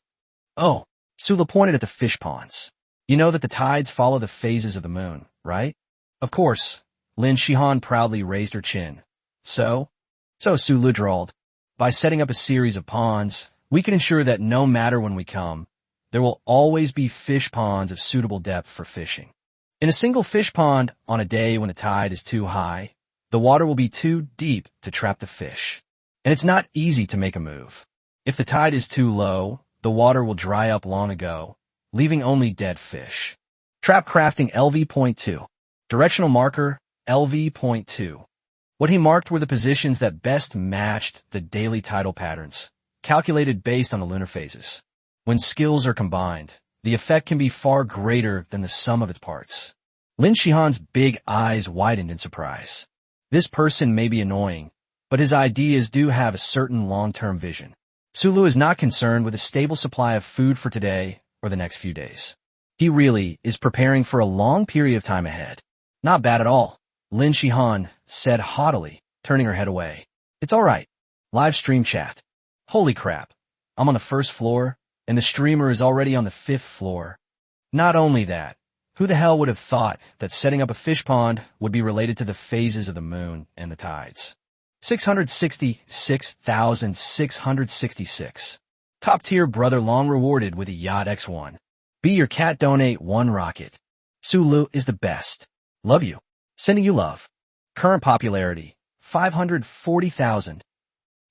"Oh," Su Lu pointed at the fish ponds. "You know that the tides follow the phases of the moon, right?" "Of course." Lin Shihan proudly raised her chin. So Su Lu drawled. "By setting up a series of ponds, we can ensure that no matter when we come, there will always be fish ponds of suitable depth for fishing. In a single fish pond, on a day when the tide is too high, the water will be too deep to trap the fish, and it's not easy to make a move. If the tide is too low, the water will dry up long ago, leaving only dead fish." Trap crafting LV.2. Directional marker LV.2. What he marked were the positions that best matched the daily tidal patterns, calculated based on the lunar phases. When skills are combined, the effect can be far greater than the sum of its parts. Lin Shihan's big eyes widened in surprise. This person may be annoying, but his ideas do have a certain long-term vision. Su Lu is not concerned with a stable supply of food for today or the next few days. He really is preparing for a long period of time ahead. "Not bad at all," Lin Shihan said haughtily, turning her head away. "It's all right. Live stream chat. Holy crap. I'm on the first floor, and the streamer is already on the 5th floor. Not only that, who the hell would have thought that setting up a fish pond would be related to the phases of the moon and the tides?" 666,666. Top tier brother long rewarded with a Yacht X1. Be your cat donate 1 rocket. Su Lu is the best. Love you. Sending you love. Current popularity, 540,000.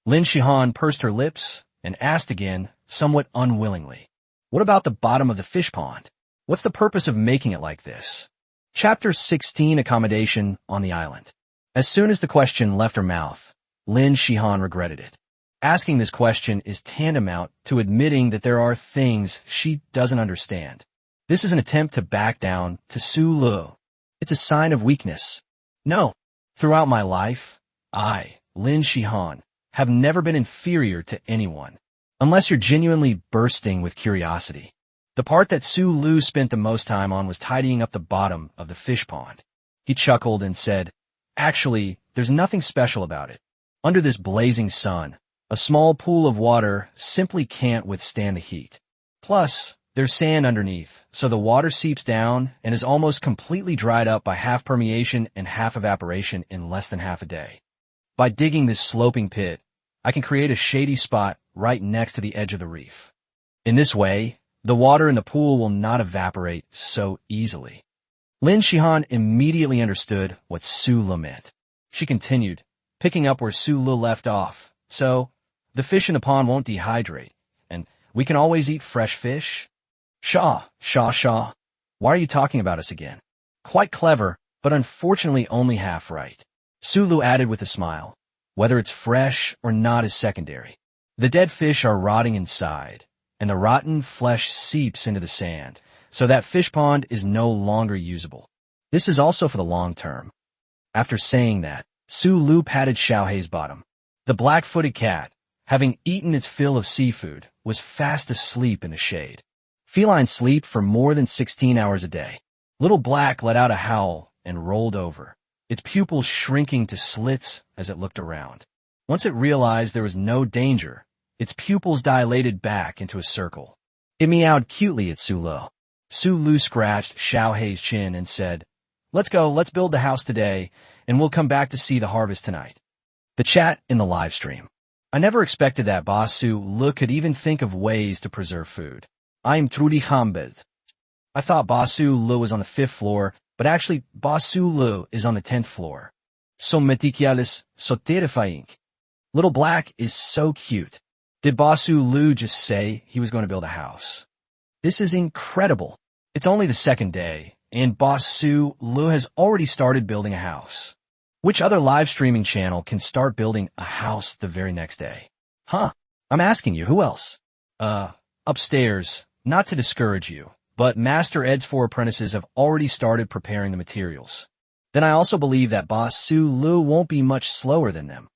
Lin Shihan pursed her lips and asked again, somewhat unwillingly, "What about the bottom of the fish pond? What's the purpose of making it like this?" Chapter 16 Accommodation on the Island. As soon as the question left her mouth, Lin Shihan regretted it. Asking this question is tantamount to admitting that there are things she doesn't understand. This is an attempt to back down to Su Lu. It's a sign of weakness. No. Throughout my life, I, Lin Shihan, have never been inferior to anyone, unless you're genuinely bursting with curiosity. The part that Su Lu spent the most time on was tidying up the bottom of the fish pond. He chuckled and said, "Actually, there's nothing special about it. Under this blazing sun, a small pool of water simply can't withstand the heat. Plus, there's sand underneath, so the water seeps down and is almost completely dried up by half permeation and half evaporation in less than half a day. By digging this sloping pit, I can create a shady spot right next to the edge of the reef. In this way, the water in the pool will not evaporate so easily." Lin Shihan immediately understood what Su Lu meant. She continued, picking up where Su Lu left off. "So, the fish in the pond won't dehydrate, and we can always eat fresh fish?" Shaw. Why are you talking about us again?" Quite clever, but unfortunately only half right. Su Lu added with a smile, "Whether it's fresh or not is secondary. The dead fish are rotting inside, and the rotten flesh seeps into the sand, so that fish pond is no longer usable. This is also for the long term. After saying that, Su Lu patted Xiaohei's bottom. The black-footed cat, having eaten its fill of seafood, was fast asleep in the shade. Feline sleep for more than 16 hours a day. Little Black let out a howl and rolled over, its pupils shrinking to slits as it looked around. Once it realized there was no danger, its pupils dilated back into a circle. It meowed cutely at Su Lu. Su Lu scratched Xiaohei's chin and said, "Let's go, let's build the house today, and we'll come back to see the harvest tonight." The chat in the live stream. I never expected that Ba Su Lu could even think of ways to preserve food. I'm truly humbled. I thought Ba Su Lu was on the 5th floor, but actually Ba Su Lu is on the 10th floor. So meticulous, so terrifying. Little Black is so cute. Did Ba Su Lu just say he was going to build a house? This is incredible. It's only the 2nd day, and Ba Su Lu has already started building a house. Which other live streaming channel can start building a house the very next day? Huh? I'm asking you, who else? Upstairs, not to discourage you, but Master Ed's 4 apprentices have already started preparing the materials. Then I also believe that Ba Su Lu won't be much slower than them.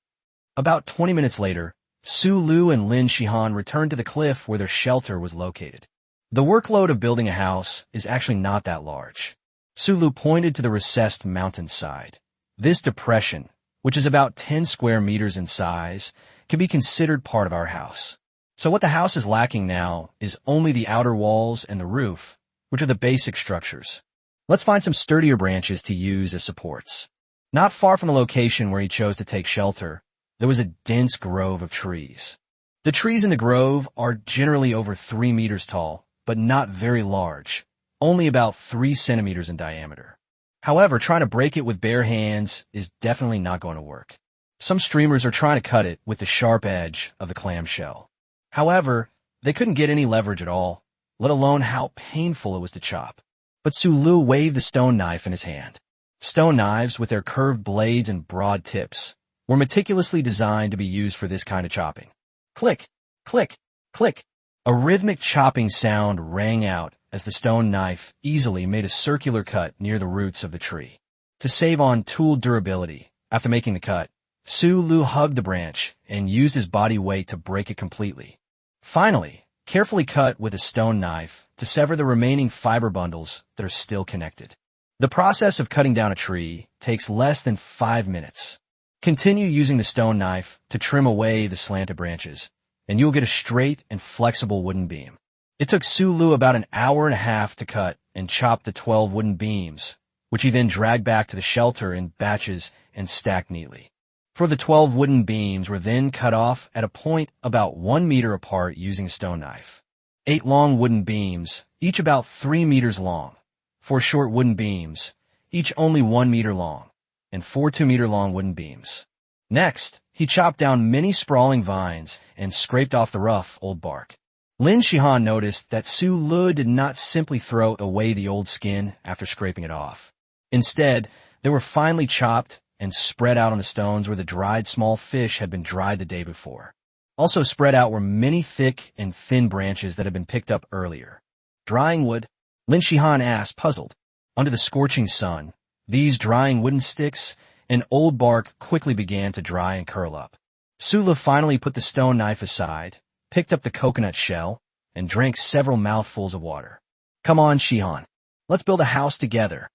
About 20 minutes later, Su Lu and Lin Shihan returned to the cliff where their shelter was located. The workload of building a house is actually not that large. Su Lu pointed to the recessed mountainside. This depression, which is about 10 square meters in size, can be considered part of our house. So what the house is lacking now is only the outer walls and the roof, which are the basic structures. Let's find some sturdier branches to use as supports. Not far from the location where he chose to take shelter, there was a dense grove of trees. The trees in the grove are generally over 3 meters tall, but not very large, only about 3 centimeters in diameter. However, trying to break it with bare hands is definitely not going to work. Some streamers are trying to cut it with the sharp edge of the clamshell. However, they couldn't get any leverage at all, let alone how painful it was to chop. But Su Lu waved the stone knife in his hand. Stone knives, with their curved blades and broad tips, were meticulously designed to be used for this kind of chopping. Click, click, click. A rhythmic chopping sound rang out as the stone knife easily made a circular cut near the roots of the tree. To save on tool durability, after making the cut, Su Lu hugged the branch and used his body weight to break it completely. Finally, carefully cut with a stone knife to sever the remaining fiber bundles that are still connected. The process of cutting down a tree takes less than 5 minutes. Continue using the stone knife to trim away the slanted branches, and you'll get a straight and flexible wooden beam. It took Su Lu about an hour and a half to cut and chop the 12 wooden beams, which he then dragged back to the shelter in batches and stacked neatly. For the 12 wooden beams were then cut off at a point about 1 meter apart using a stone knife. 8 long wooden beams, each about 3 meters long. 4 short wooden beams, each only 1 meter long, and 4 2-meter-long wooden beams. Next, he chopped down many sprawling vines and scraped off the rough, old bark. Lin Shihan noticed that Su Lu did not simply throw away the old skin after scraping it off. Instead, they were finely chopped and spread out on the stones where the dried small fish had been dried the day before. Also spread out were many thick and thin branches that had been picked up earlier. Drying wood? Lin Shihan asked, puzzled. Under the scorching sun, these drying wooden sticks and old bark quickly began to dry and curl up. Su Lu finally put the stone knife aside, picked up the coconut shell, and drank several mouthfuls of water. Come on, Shihan. Let's build a house together.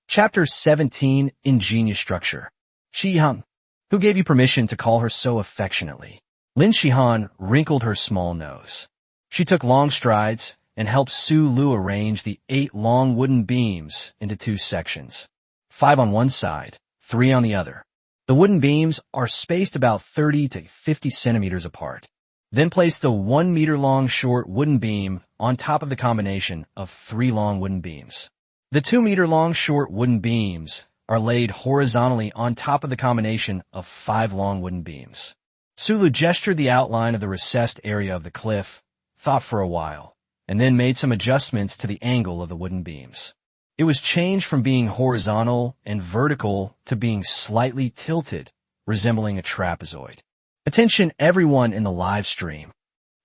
Chapter 17, Ingenious Structure. Shihan, who gave you permission to call her so affectionately? Lin Shihan wrinkled her small nose. She took long strides and helped Su Lu arrange the 8 long wooden beams into 2 sections. 5 on one side, 3 on the other. The wooden beams are spaced about 30 to 50 centimeters apart. Then place the 1 meter long short wooden beam on top of the combination of 3 long wooden beams. The 2 meter long short wooden beams are laid horizontally on top of the combination of 5 long wooden beams. Su Lu gestured the outline of the recessed area of the cliff, thought for a while, and then made some adjustments to the angle of the wooden beams. It was changed from being horizontal and vertical to being slightly tilted, resembling a trapezoid. Attention everyone in the live stream.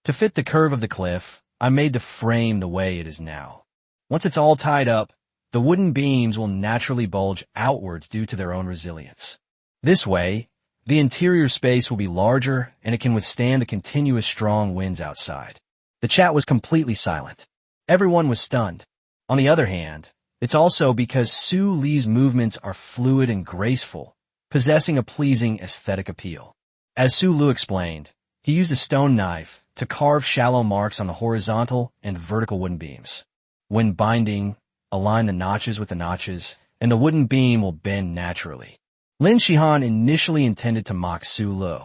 To fit the curve of the cliff, I made the frame the way it is now. Once it's all tied up, the wooden beams will naturally bulge outwards due to their own resilience. This way, the interior space will be larger and it can withstand the continuous strong winds outside. The chat was completely silent. Everyone was stunned. On the other hand, it's also because Su Li's movements are fluid and graceful, possessing a pleasing aesthetic appeal. As Su Lu explained, he used a stone knife to carve shallow marks on the horizontal and vertical wooden beams. When binding, align the notches with the notches, and the wooden beam will bend naturally. Lin Shihan initially intended to mock Su Lu.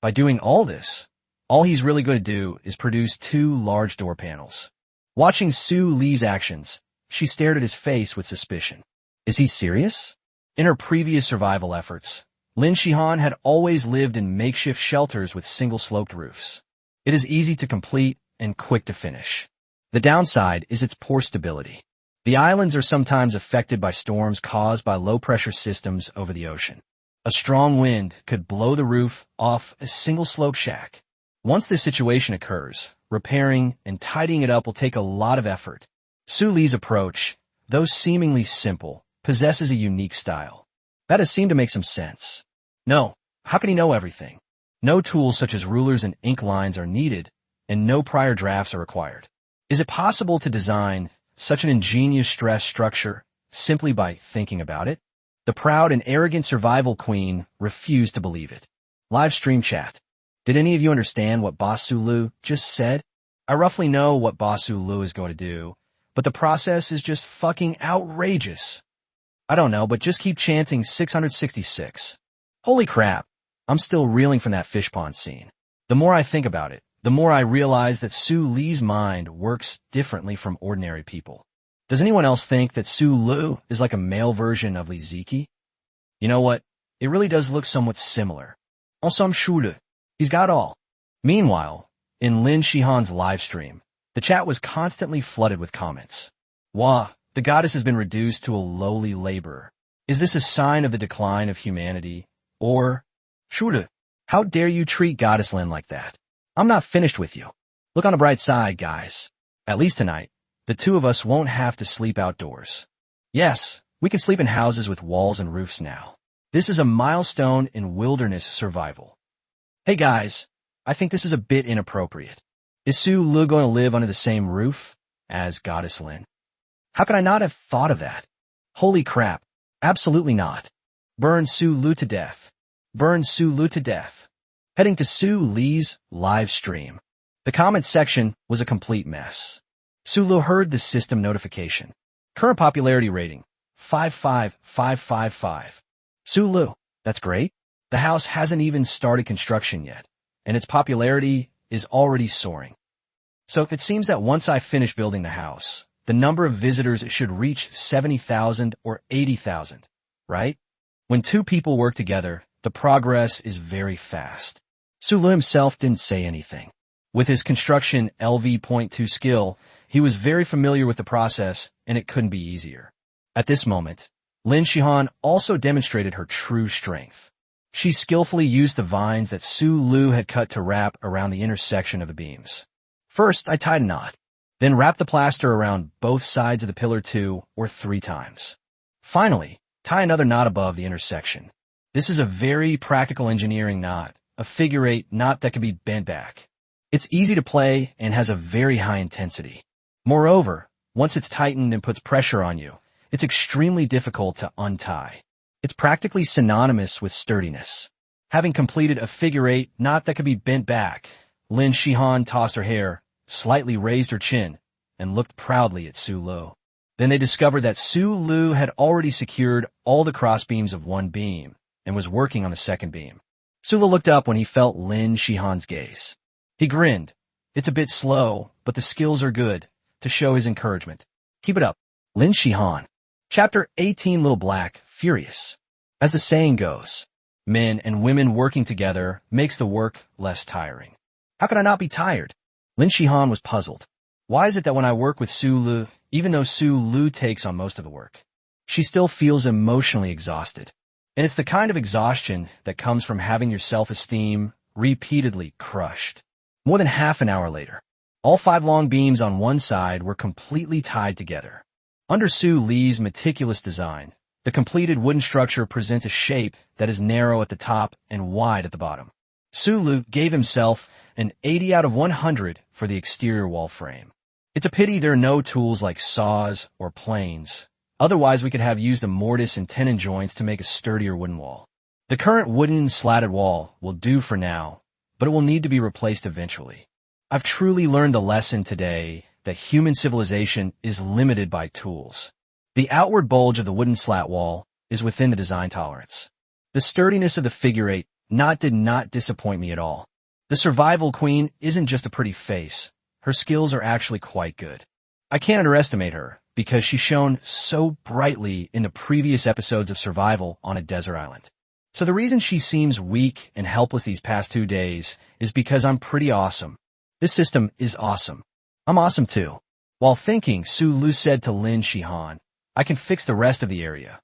By doing all this, all he's really going to do is produce 2 large door panels. Watching Su Li's actions, she stared at his face with suspicion. Is he serious? In her previous survival efforts, Lin Shihan had always lived in makeshift shelters with single-sloped roofs. It is easy to complete and quick to finish. The downside is its poor stability. The islands are sometimes affected by storms caused by low-pressure systems over the ocean. A strong wind could blow the roof off a single-slope shack. Once this situation occurs, repairing and tidying it up will take a lot of effort. Su Li's approach, though seemingly simple, possesses a unique style. That has seemed to make some sense. No, how can he know everything? No tools such as rulers and ink lines are needed, and no prior drafts are required. Is it possible to design such an ingenious stress structure simply by thinking about it? The proud and arrogant survival queen refused to believe it. Live stream chat. Did any of you understand what Boss Su Lu just said? I roughly know what Boss Su Lu is going to do, but the process is just fucking outrageous. I don't know, but just keep chanting 666. Holy crap, I'm still reeling from that fish pond scene. The more I think about it, the more I realize that Su Li's mind works differently from ordinary people. Does anyone else think that Su Lu is like a male version of Li Ziki? You know what? It really does look somewhat similar. Also, I'm sure he's got all. Meanwhile, in Lin Shihan's live stream, the chat was constantly flooded with comments. Wah, the goddess has been reduced to a lowly laborer. Is this a sign of the decline of humanity? Or, sure, how dare you treat Goddess Lin like that? I'm not finished with you. Look on the bright side, guys. At least tonight, the 2 of us won't have to sleep outdoors. Yes, we can sleep in houses with walls and roofs now. This is a milestone in wilderness survival. Hey guys, I think this is a bit inappropriate. Is Su Lu going to live under the same roof as Goddess Lin? How could I not have thought of that? Holy crap, absolutely not. Burn Su Lu to death. Burn Su Lu to death. Heading to Su Li's live stream. The comment section was a complete mess. Su Lu heard the system notification. Current popularity rating, 55555. Su Lu, that's great. The house hasn't even started construction yet, and its popularity is already soaring. So it seems that once I finish building the house, the number of visitors should reach 70,000 or 80,000, right? When 2 people work together, the progress is very fast. Su Lu himself didn't say anything. With his construction LV.2 skill, he was very familiar with the process, and it couldn't be easier. At this moment, Lin Shihan also demonstrated her true strength. She skillfully used the vines that Su Lu had cut to wrap around the intersection of the beams. First, I tied a knot, then wrapped the plaster around both sides of the pillar 2 or 3 times. Finally, tie another knot above the intersection. This is a very practical engineering knot, a figure-8 knot that can be bent back. It's easy to play and has a very high intensity. Moreover, once it's tightened and puts pressure on you, it's extremely difficult to untie. It's practically synonymous with sturdiness. Having completed a figure-8 knot that could be bent back, Lin Shihan tossed her hair, slightly raised her chin, and looked proudly at Su Lu. Then they discovered that Su Lu had already secured all the crossbeams of one beam and was working on the second beam. Su Lu looked up when he felt Lin Shihan's gaze. He grinned. It's a bit slow, but the skills are good, to show his encouragement. Keep it up. Lin Shihan. Chapter 18 Little Black, Furious. As the saying goes, men and women working together makes the work less tiring. How could I not be tired? Lin Shihan was puzzled. Why is it that when I work with Su Lu, even though Su Lu takes on most of the work, she still feels emotionally exhausted? And it's the kind of exhaustion that comes from having your self-esteem repeatedly crushed. More than half an hour later, all 5 long beams on one side were completely tied together. Under Su Li's meticulous design, the completed wooden structure presents a shape that is narrow at the top and wide at the bottom. Su Lu gave himself an 80 out of 100 for the exterior wall frame. It's a pity there are no tools like saws or planes. Otherwise, we could have used the mortise and tenon joints to make a sturdier wooden wall. The current wooden slatted wall will do for now, but it will need to be replaced eventually. I've truly learned the lesson today that human civilization is limited by tools. The outward bulge of the wooden slat wall is within the design tolerance. The sturdiness of the figure eight did not disappoint me at all. The survival queen isn't just a pretty face. Her skills are actually quite good. I can't underestimate her because she's shown so brightly in the previous episodes of survival on a desert island. So the reason she seems weak and helpless these past 2 days is because I'm pretty awesome. This system is awesome. I'm awesome too. While thinking, Su Lu said to Lin Shihan, I can fix the rest of the area.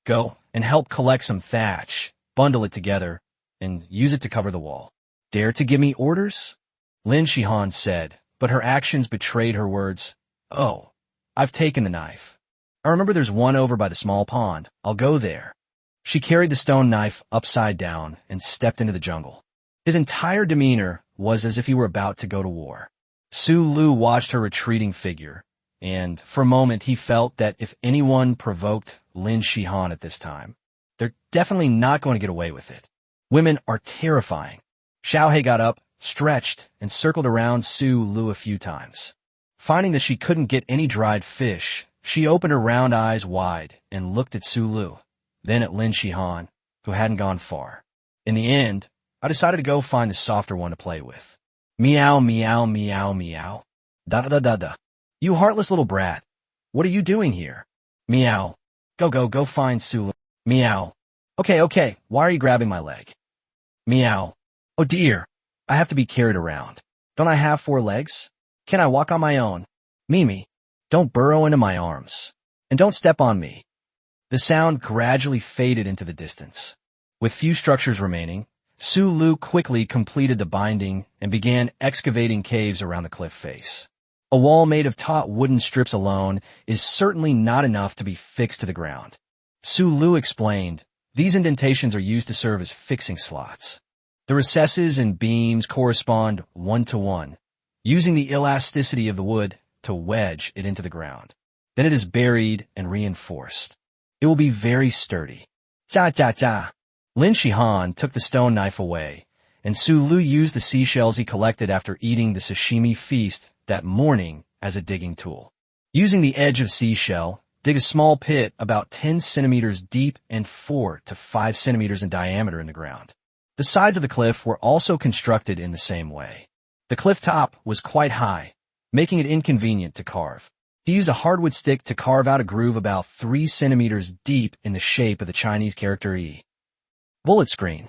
Go and help collect some thatch, bundle it together, and use it to cover the wall. Dare to give me orders? Lin Shihan said, but her actions betrayed her words. Oh, I've taken the knife. I remember there's one over by the small pond. I'll go there. She carried the stone knife upside down and stepped into the jungle. His entire demeanor was as if he were about to go to war. Su Lu watched her retreating figure, and for a moment he felt that if anyone provoked Lin Shihan at this time, they're definitely not going to get away with it. Women are terrifying. Xiaohei got up, stretched, and circled around Su Lu a few times. Finding that she couldn't get any dried fish, she opened her round eyes wide and looked at Su Lu, then at Lin Shihan, who hadn't gone far. In the end, I decided to go find the softer one to play with. Meow, meow, meow, meow. Da-da-da-da-da. You heartless little brat. What are you doing here? Meow. Go find Su Lu. Meow. Okay, why are you grabbing my leg? Meow. Oh dear, I have to be carried around. Don't I have 4 legs? Can I walk on my own? Mimi, don't burrow into my arms. And don't step on me. The sound gradually faded into the distance. With few structures remaining, Su Lu quickly completed the binding and began excavating caves around the cliff face. A wall made of taut wooden strips alone is certainly not enough to be fixed to the ground. Su Lu explained, these indentations are used to serve as fixing slots. The recesses and beams correspond 1-to-1, using the elasticity of the wood to wedge it into the ground. Then it is buried and reinforced. It will be very sturdy. Cha. Lin Shihan took the stone knife away, and Su Lu used the seashells he collected after eating the sashimi feast that morning as a digging tool. Using the edge of seashell, dig a small pit about 10 centimeters deep and 4 to 5 centimeters in diameter in the ground. The sides of the cliff were also constructed in the same way. The cliff top was quite high, making it inconvenient to carve. He used a hardwood stick to carve out a groove about 3 centimeters deep in the shape of the Chinese character E. Bullet screen.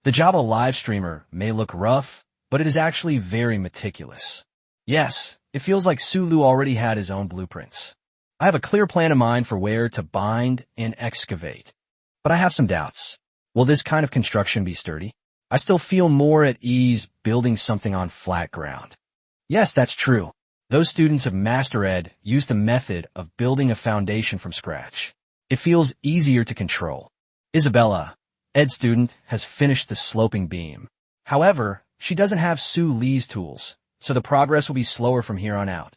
The Java live streamer may look rough, but it is actually very meticulous. Yes, it feels like Su Lu already had his own blueprints. I have a clear plan in mind for where to bind and excavate, but I have some doubts. Will this kind of construction be sturdy? I still feel more at ease building something on flat ground. Yes, that's true. Those students of Master Ed use the method of building a foundation from scratch. It feels easier to control. Isabella, Ed student, has finished the sloping beam. However, she doesn't have Su Li's tools, so the progress will be slower from here on out.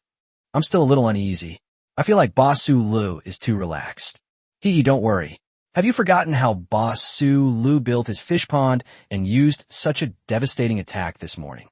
I'm still a little uneasy. I feel like Boss Su Lu is too relaxed. Don't worry. Have you forgotten how Boss Su Lu built his fish pond and used such a devastating attack this morning?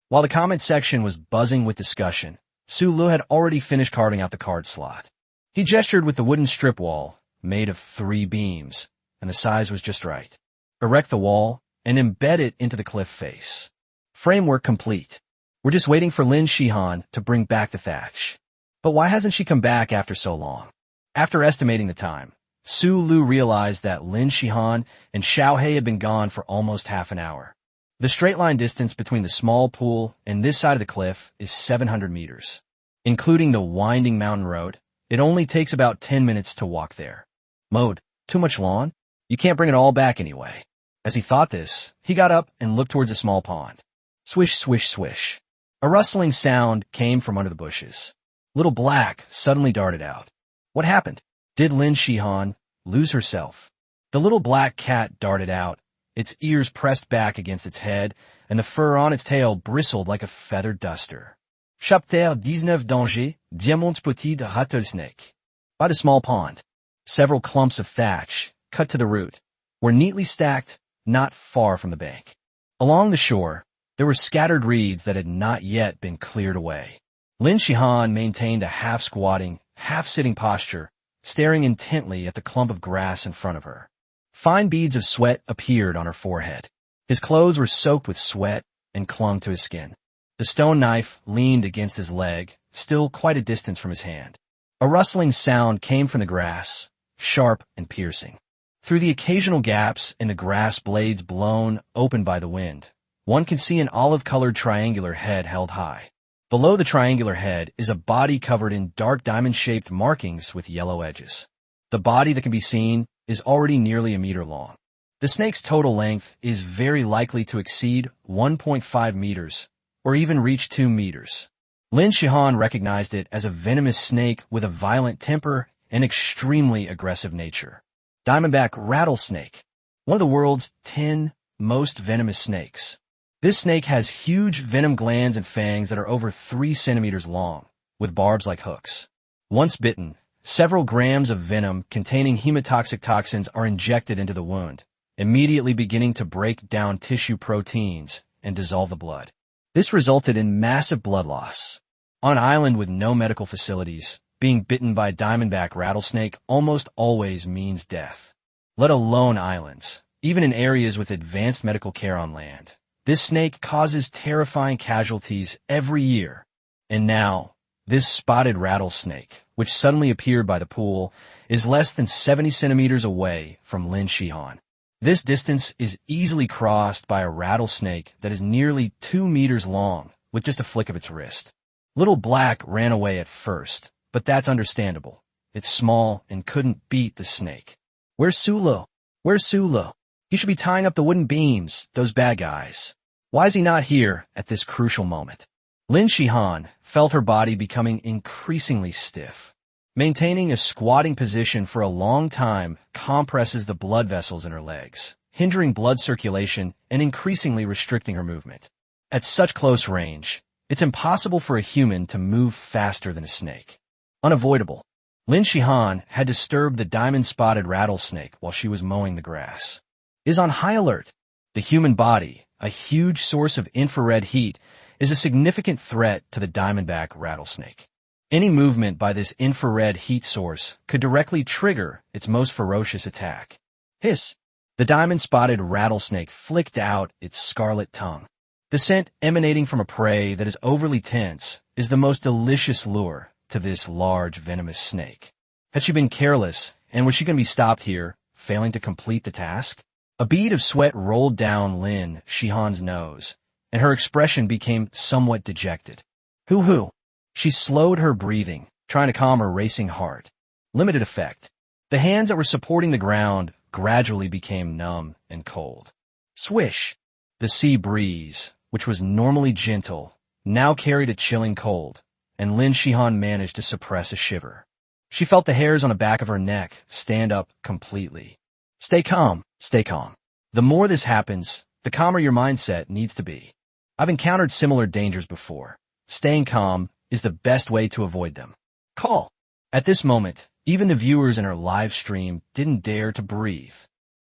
While the comment section was buzzing with discussion, Su Lu had already finished carving out the card slot. He gestured with the wooden strip wall, made of 3 beams, and the size was just right. Erect the wall and embed it into the cliff face. Framework complete. We're just waiting for Lin Shihan to bring back the thatch. But why hasn't she come back after so long? After estimating the time, Su Lu realized that Lin Shihan and Xiaohei had been gone for almost half an hour. The straight line distance between the small pool and this side of the cliff is 700 meters. Including the winding mountain road, it only takes about 10 minutes to walk there. Mode, too much lawn? You can't bring it all back anyway. As he thought this, he got up and looked towards a small pond. Swish, swish, swish. A rustling sound came from under the bushes. Little Black suddenly darted out. What happened? Did Lin Shihan lose herself? The little black cat darted out, its ears pressed back against its head, and the fur on its tail bristled like a feathered duster. Chapter 19 Danger, Diamants Petit de Rattlesnake. By the small pond, several clumps of thatch, cut to the root, were neatly stacked not far from the bank. Along the shore, there were scattered reeds that had not yet been cleared away. Lin Shihan maintained a half-squatting, half-sitting posture, staring intently at the clump of grass in front of her. Fine beads of sweat appeared on her forehead. His clothes were soaked with sweat and clung to his skin. The stone knife leaned against his leg, still quite a distance from his hand. A rustling sound came from the grass, sharp and piercing. Through the occasional gaps in the grass blades blown open by the wind, one could see an olive-colored triangular head held high. Below the triangular head is a body covered in dark diamond-shaped markings with yellow edges. The body that can be seen is already nearly a meter long. The snake's total length is very likely to exceed 1.5 meters, or even reach 2 meters. Lin Shihan recognized it as a venomous snake with a violent temper and extremely aggressive nature. Diamondback rattlesnake, one of the world's 10 most venomous snakes. This snake has huge venom glands and fangs that are over 3 centimeters long, with barbs like hooks. Once bitten, several grams of venom containing hemotoxic toxins are injected into the wound, immediately beginning to break down tissue proteins and dissolve the blood. This resulted in massive blood loss. On an island with no medical facilities, being bitten by a diamondback rattlesnake almost always means death. Let alone islands, even in areas with advanced medical care on land. This snake causes terrifying casualties every year. And now, this spotted rattlesnake, which suddenly appeared by the pool, is less than 70 centimeters away from Lin Shihan. This distance is easily crossed by a rattlesnake that is nearly 2 meters long with just a flick of its wrist. Little Black ran away at first, but that's understandable. It's small and couldn't beat the snake. Where's Sulu? Where's Sulu? He should be tying up the wooden beams, those bad guys. Why is he not here at this crucial moment? Lin Shihan felt her body becoming increasingly stiff. Maintaining a squatting position for a long time compresses the blood vessels in her legs, hindering blood circulation and increasingly restricting her movement. At such close range, it's impossible for a human to move faster than a snake. Unavoidable. Lin Shihan had disturbed the diamond-spotted rattlesnake while she was mowing the grass. Is on high alert. The human body, a huge source of infrared heat, is a significant threat to the diamondback rattlesnake. Any movement by this infrared heat source could directly trigger its most ferocious attack. Hiss! The diamond-spotted rattlesnake flicked out its scarlet tongue. The scent emanating from a prey that is overly tense is the most delicious lure to this large venomous snake. Had she been careless, and was she going to be stopped here, failing to complete the task? A bead of sweat rolled down Lin Shihan's nose, and her expression became somewhat dejected. Hoo-hoo! She slowed her breathing, trying to calm her racing heart. Limited effect. The hands that were supporting the ground gradually became numb and cold. Swish! The sea breeze, which was normally gentle, now carried a chilling cold, and Lin Shihan managed to suppress a shiver. She felt the hairs on the back of her neck stand up completely. Stay calm, stay calm. The more this happens, the calmer your mindset needs to be. I've encountered similar dangers before. Staying calm is the best way to avoid them. Call. At this moment, even the viewers in our live stream didn't dare to breathe.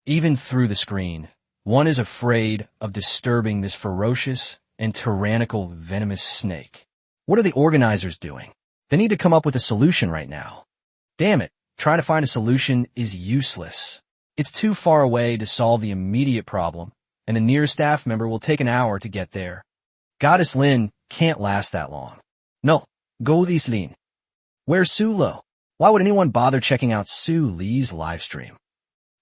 Even through the screen, one is afraid of disturbing this ferocious and tyrannical venomous snake. What are the organizers doing? They need to come up with a solution right now. Damn it, trying to find a solution is useless. It's too far away to solve the immediate problem, and the nearest staff member will take an hour to get there. Goddess Lin can't last that long. No, go this Lin. Where's Sulu? Why would anyone bother checking out Su Li's livestream?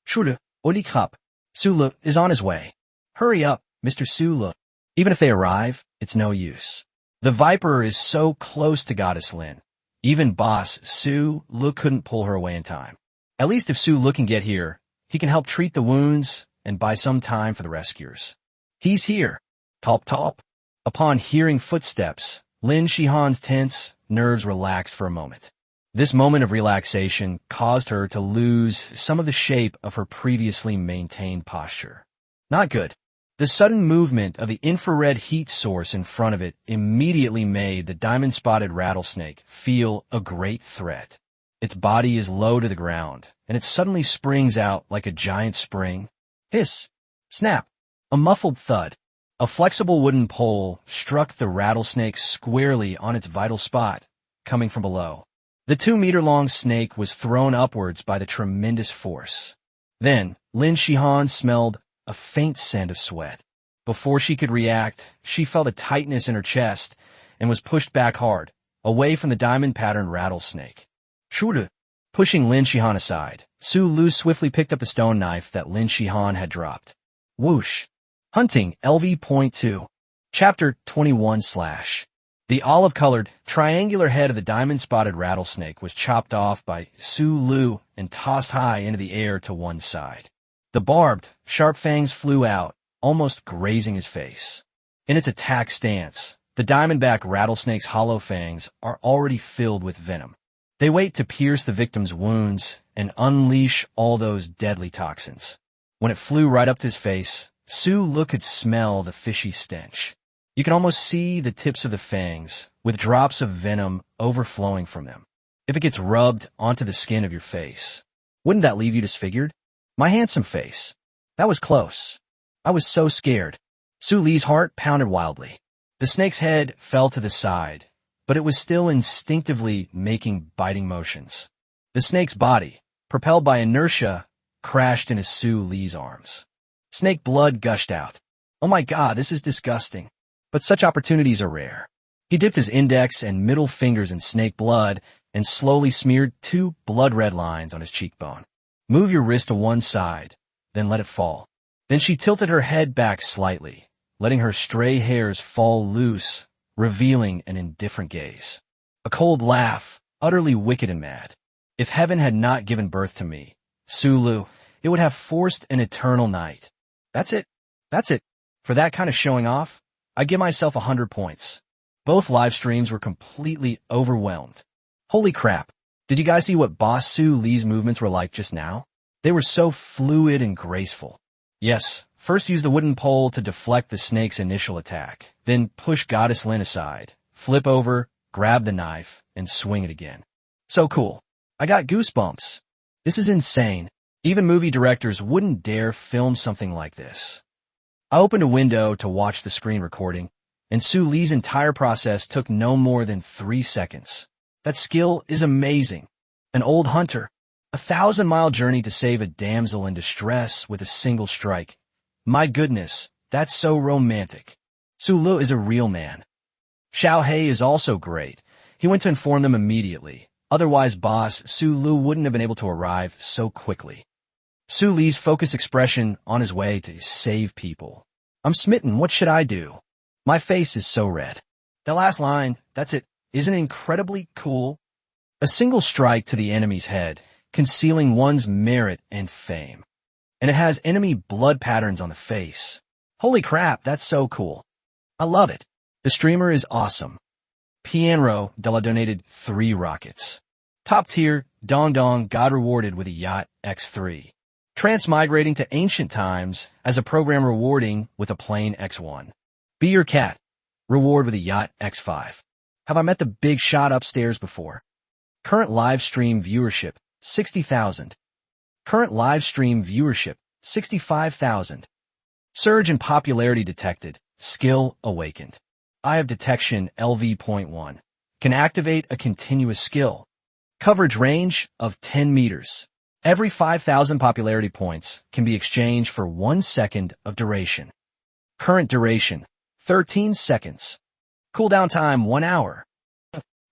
Sulu, Oli Cup. Sulu is on his way. Hurry up, Mr. Sulu. Even if they arrive, it's no use. The Viper is so close to Goddess Lin. Even boss Sulu couldn't pull her away in time. At least if Sulu can get here, he can help treat the wounds and buy some time for the rescuers. He's here. Top top. Upon hearing footsteps, Lin Shihan's tense nerves relaxed for a moment. This moment of relaxation caused her to lose some of the shape of her previously maintained posture. Not good. The sudden movement of the infrared heat source in front of it immediately made the diamond-spotted rattlesnake feel a great threat. Its body is low to the ground, and it suddenly springs out like a giant spring. Hiss! Snap! A muffled thud. A flexible wooden pole struck the rattlesnake squarely on its vital spot, coming from below. The 2-meter-long snake was thrown upwards by the tremendous force. Then, Lin Shihan smelled a faint scent of sweat. Before she could react, she felt a tightness in her chest and was pushed back hard, away from the diamond-patterned rattlesnake. Shooter! Pushing Lin Shihan aside, Su Lu swiftly picked up the stone knife that Lin Shihan had dropped. Whoosh! Hunting LV.2. Chapter 21 / The olive-colored, triangular head of the diamond-spotted rattlesnake was chopped off by Su Lu and tossed high into the air to one side. The barbed, sharp fangs flew out, almost grazing his face. In its attack stance, the diamondback rattlesnake's hollow fangs are already filled with venom. They wait to pierce the victim's wounds and unleash all those deadly toxins. When it flew right up to his face, Su Lu could smell the fishy stench. You can almost see the tips of the fangs, with drops of venom overflowing from them. If it gets rubbed onto the skin of your face, wouldn't that leave you disfigured? My handsome face. That was close. I was so scared. Su Li's heart pounded wildly. The snake's head fell to the side, but it was still instinctively making biting motions. The snake's body, propelled by inertia, crashed into Su Li's arms. Snake blood gushed out. Oh my God, this is disgusting. But such opportunities are rare. He dipped his index and middle fingers in snake blood and slowly smeared 2 blood-red lines on his cheekbone. Move your wrist to one side, then let it fall. Then she tilted her head back slightly, letting her stray hairs fall loose, revealing an indifferent gaze. A cold laugh, utterly wicked and mad. If heaven had not given birth to me, Su Lu, it would have forced an eternal night. That's it. That's it. For that kind of showing off, I give myself 100 points. Both live streams were completely overwhelmed. Holy crap. Did you guys see what Boss Su Li's movements were like just now? They were so fluid and graceful. Yes, first use the wooden pole to deflect the snake's initial attack, then push Goddess Lin aside, flip over, grab the knife, and swing it again. So cool. I got goosebumps. This is insane. Even movie directors wouldn't dare film something like this. I opened a window to watch the screen recording, and Su Li's entire process took no more than 3 seconds. That skill is amazing. An old hunter. A 1,000-mile journey to save a damsel in distress with a single strike. My goodness, that's so romantic. Su Lu is a real man. Xiao He is also great. He went to inform them immediately. Otherwise, Boss Su Lu wouldn't have been able to arrive so quickly. Su Li's focused expression on his way to save people. I'm smitten. What should I do? My face is so red. The last line, that's it, isn't incredibly cool? A single strike to the enemy's head, concealing one's merit and fame. And it has enemy blood patterns on the face. Holy crap, that's so cool. I love it. The streamer is awesome. Pianro Della donated 3 rockets. Top tier, Dong Dong got rewarded with a Yacht X3. Transmigrating to ancient times as a program rewarding with a plane X1. Be Your Cat. Reward with a Yacht X5. Have I met the big shot upstairs before? Current live stream viewership, 60,000. Current live stream viewership, 65,000. Surge in popularity detected. Skill awakened. Eye of detection LV.1. Can activate a continuous skill. Coverage range of 10 meters. Every 5,000 popularity points can be exchanged for 1 second of duration. Current duration, 13 seconds. Cooldown time, 1 hour.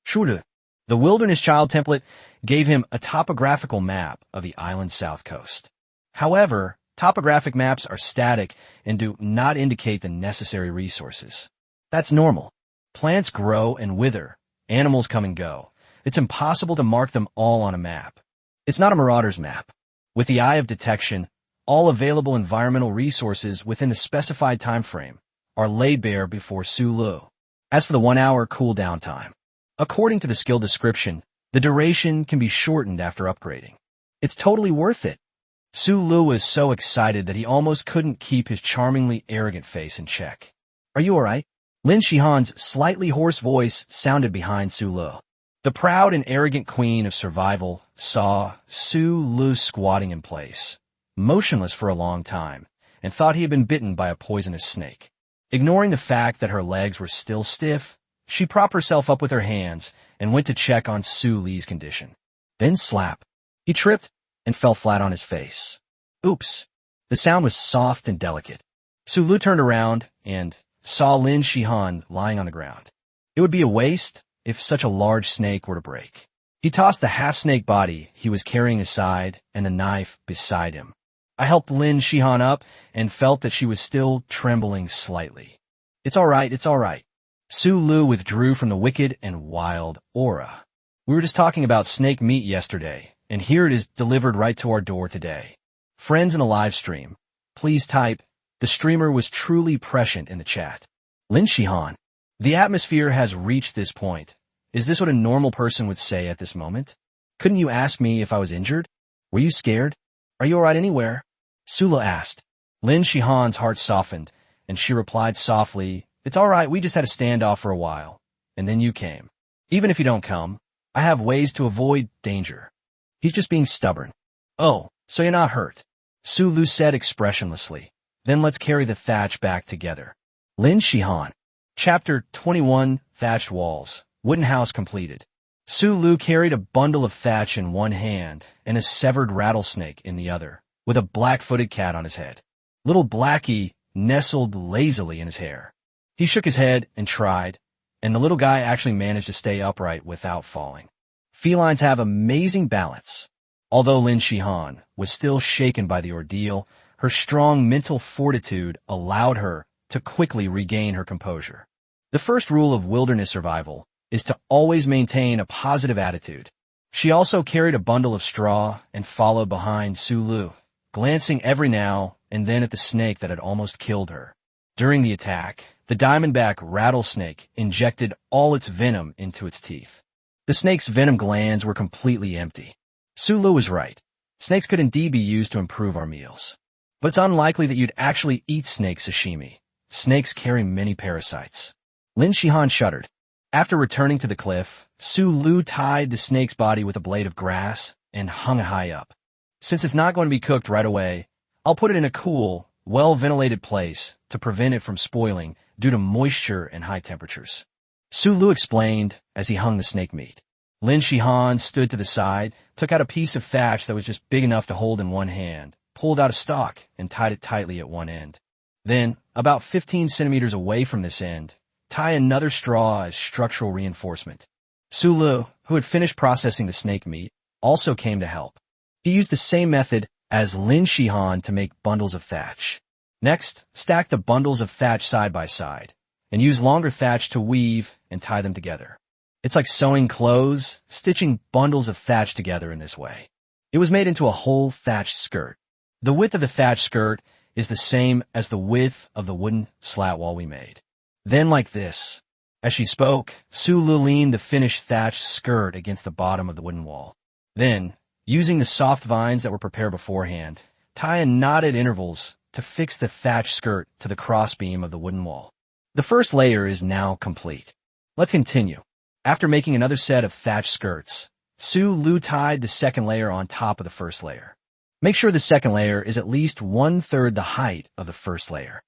Shooter. The Wilderness Child template gave him a topographical map of the island's south coast. However, topographic maps are static and do not indicate the necessary resources. That's normal. Plants grow and wither. Animals come and go. It's impossible to mark them all on a map. It's not a marauder's map. With the Eye of Detection, all available environmental resources within the specified time frame are laid bare before Su Lu. As for the 1 hour cooldown time, according to the skill description, The duration can be shortened after upgrading. It's totally worth it. Su Lu was so excited that he almost couldn't keep his charmingly arrogant face in check. Are you alright? Lin Shihan's slightly hoarse voice sounded behind Su Lu. The proud and arrogant queen of survival saw Su Lu squatting in place, motionless for a long time, and thought he had been bitten by a poisonous snake. Ignoring the fact that her legs were still stiff, she propped herself up with her hands and went to check on Su Li's condition. Then slap. He tripped and fell flat on his face. Oops. The sound was soft and delicate. Su Lu turned around and saw Lin Shihan lying on the ground. It would be a waste if such a large snake were to break. He tossed the half-snake body he was carrying aside and the knife beside him. I helped Lin Shihan up and felt that she was still trembling slightly. It's all right. Su Lu withdrew from the wicked and wild aura. We were just talking about snake meat yesterday, and here it is delivered right to our door today. Friends in the live stream, please type, the streamer was truly prescient in the chat. Lin Shihan, the atmosphere has reached this point. Is this what a normal person would say at this moment? Couldn't you ask me if I was injured? Were you scared? Are you alright anywhere? Su Lu asked. Lin Shihan's heart softened, and she replied softly, it's alright, we just had a standoff for a while. And then you came. Even if you don't come, I have ways to avoid danger. He's just being stubborn. Oh, so you're not hurt. Su Lu said expressionlessly. Then let's carry the thatch back together. Lin Shihan. Chapter 21, Thatched Walls. Wooden house completed. Su Lu carried a bundle of thatch in one hand and a severed rattlesnake in the other, with a black-footed cat on his head. Little Blackie nestled lazily in his hair. He shook his head and tried, and the little guy actually managed to stay upright without falling. Felines have amazing balance. Although Lin Shihan was still shaken by the ordeal, her strong mental fortitude allowed her to quickly regain her composure. The first rule of wilderness survival is to always maintain a positive attitude. She also carried a bundle of straw and followed behind Su Lu, glancing every now and then at the snake that had almost killed her. During the attack, the diamondback rattlesnake injected all its venom into its teeth. The snake's venom glands were completely empty. Su Lu was right. Snakes could indeed be used to improve our meals. But it's unlikely that you'd actually eat snake sashimi. Snakes carry many parasites. Lin Shihan shuddered. After returning to the cliff, Su Lu tied the snake's body with a blade of grass and hung it high up. Since it's not going to be cooked right away, I'll put it in a cool, well-ventilated place to prevent it from spoiling due to moisture and high temperatures. Su Lu explained as he hung the snake meat. Lin Shihan stood to the side, took out a piece of thatch that was just big enough to hold in one hand, pulled out a stalk, and tied it tightly at one end. Then, about 15 centimeters away from this end, tie another straw as structural reinforcement. Su Lu, who had finished processing the snake meat, also came to help. He used the same method as Lin Shihan to make bundles of thatch. Next, stack the bundles of thatch side by side, and use longer thatch to weave and tie them together. It's like sewing clothes, stitching bundles of thatch together in this way. It was made into a whole thatched skirt. The width of the thatch skirt is the same as the width of the wooden slat wall we made. Then like this. As she spoke, Su Lu leaned the finished thatched skirt against the bottom of the wooden wall. Then, using the soft vines that were prepared beforehand, tie in knot at intervals to fix the thatched skirt to the crossbeam of the wooden wall. The first layer is now complete. Let's continue. After making another set of thatched skirts, Su Lu tied the second layer on top of the first layer. Make sure the second layer is at least 1/3 the height of the first layer.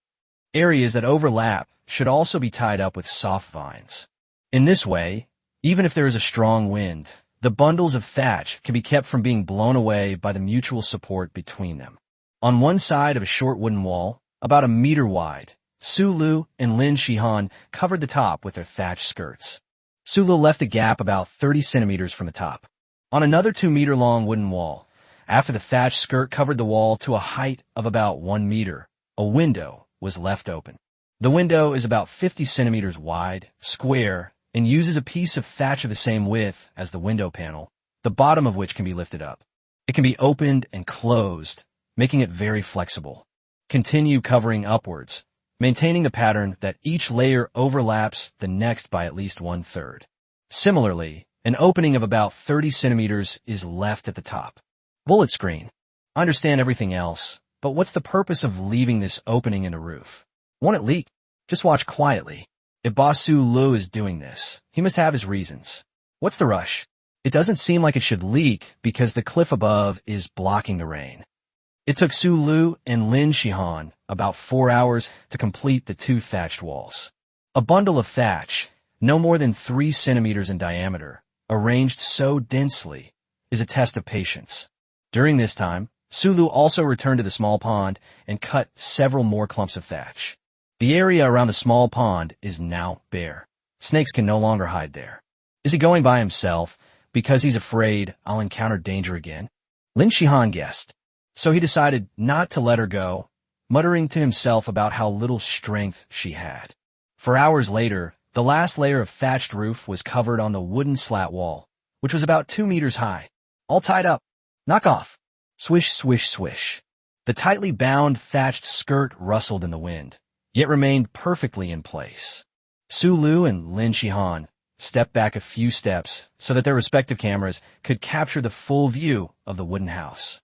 Areas that overlap should also be tied up with soft vines. In this way, even if there is a strong wind, the bundles of thatch can be kept from being blown away by the mutual support between them. On one side of a short wooden wall, about a meter wide, Su Lu and Lin Shihan covered the top with their thatched skirts. Su Lu left a gap about 30 centimeters from the top. On another 2-meter-long wooden wall, after the thatched skirt covered the wall to a height of about 1 meter, a window was left open. The window is about 50 centimeters wide, square, and uses a piece of thatch of the same width as the window panel, the bottom of which can be lifted up. It can be opened and closed, making it very flexible. Continue covering upwards, maintaining the pattern that each layer overlaps the next by at least 1/3. Similarly, An opening of about 30 centimeters is left at the top. Bullet screen. I understand everything else, but what's the purpose of leaving this opening in a roof? Won't it leak? Just watch quietly. If Boss Su Lu is doing this, he must have his reasons. What's the rush? It doesn't seem like it should leak because the cliff above is blocking the rain. It took Su Lu and Lin Shihan about 4 hours to complete the 2 thatched walls. A bundle of thatch, no more than 3 centimeters in diameter, arranged so densely, is a test of patience. During this time, Su Lu also returned to the small pond and cut several more clumps of thatch. The area around the small pond is now bare. Snakes can no longer hide there. Is he going by himself because he's afraid I'll encounter danger again? Lin Shihan guessed. So he decided not to let her go, muttering to himself about how little strength she had. For hours later, the last layer of thatched roof was covered on the wooden slat wall, which was about 2 meters high. All tied up. Knock off. Swish, swish, swish. The tightly bound thatched skirt rustled in the wind, yet remained perfectly in place. Su Lu and Lin Shihan stepped back a few steps so that their respective cameras could capture the full view of the wooden house.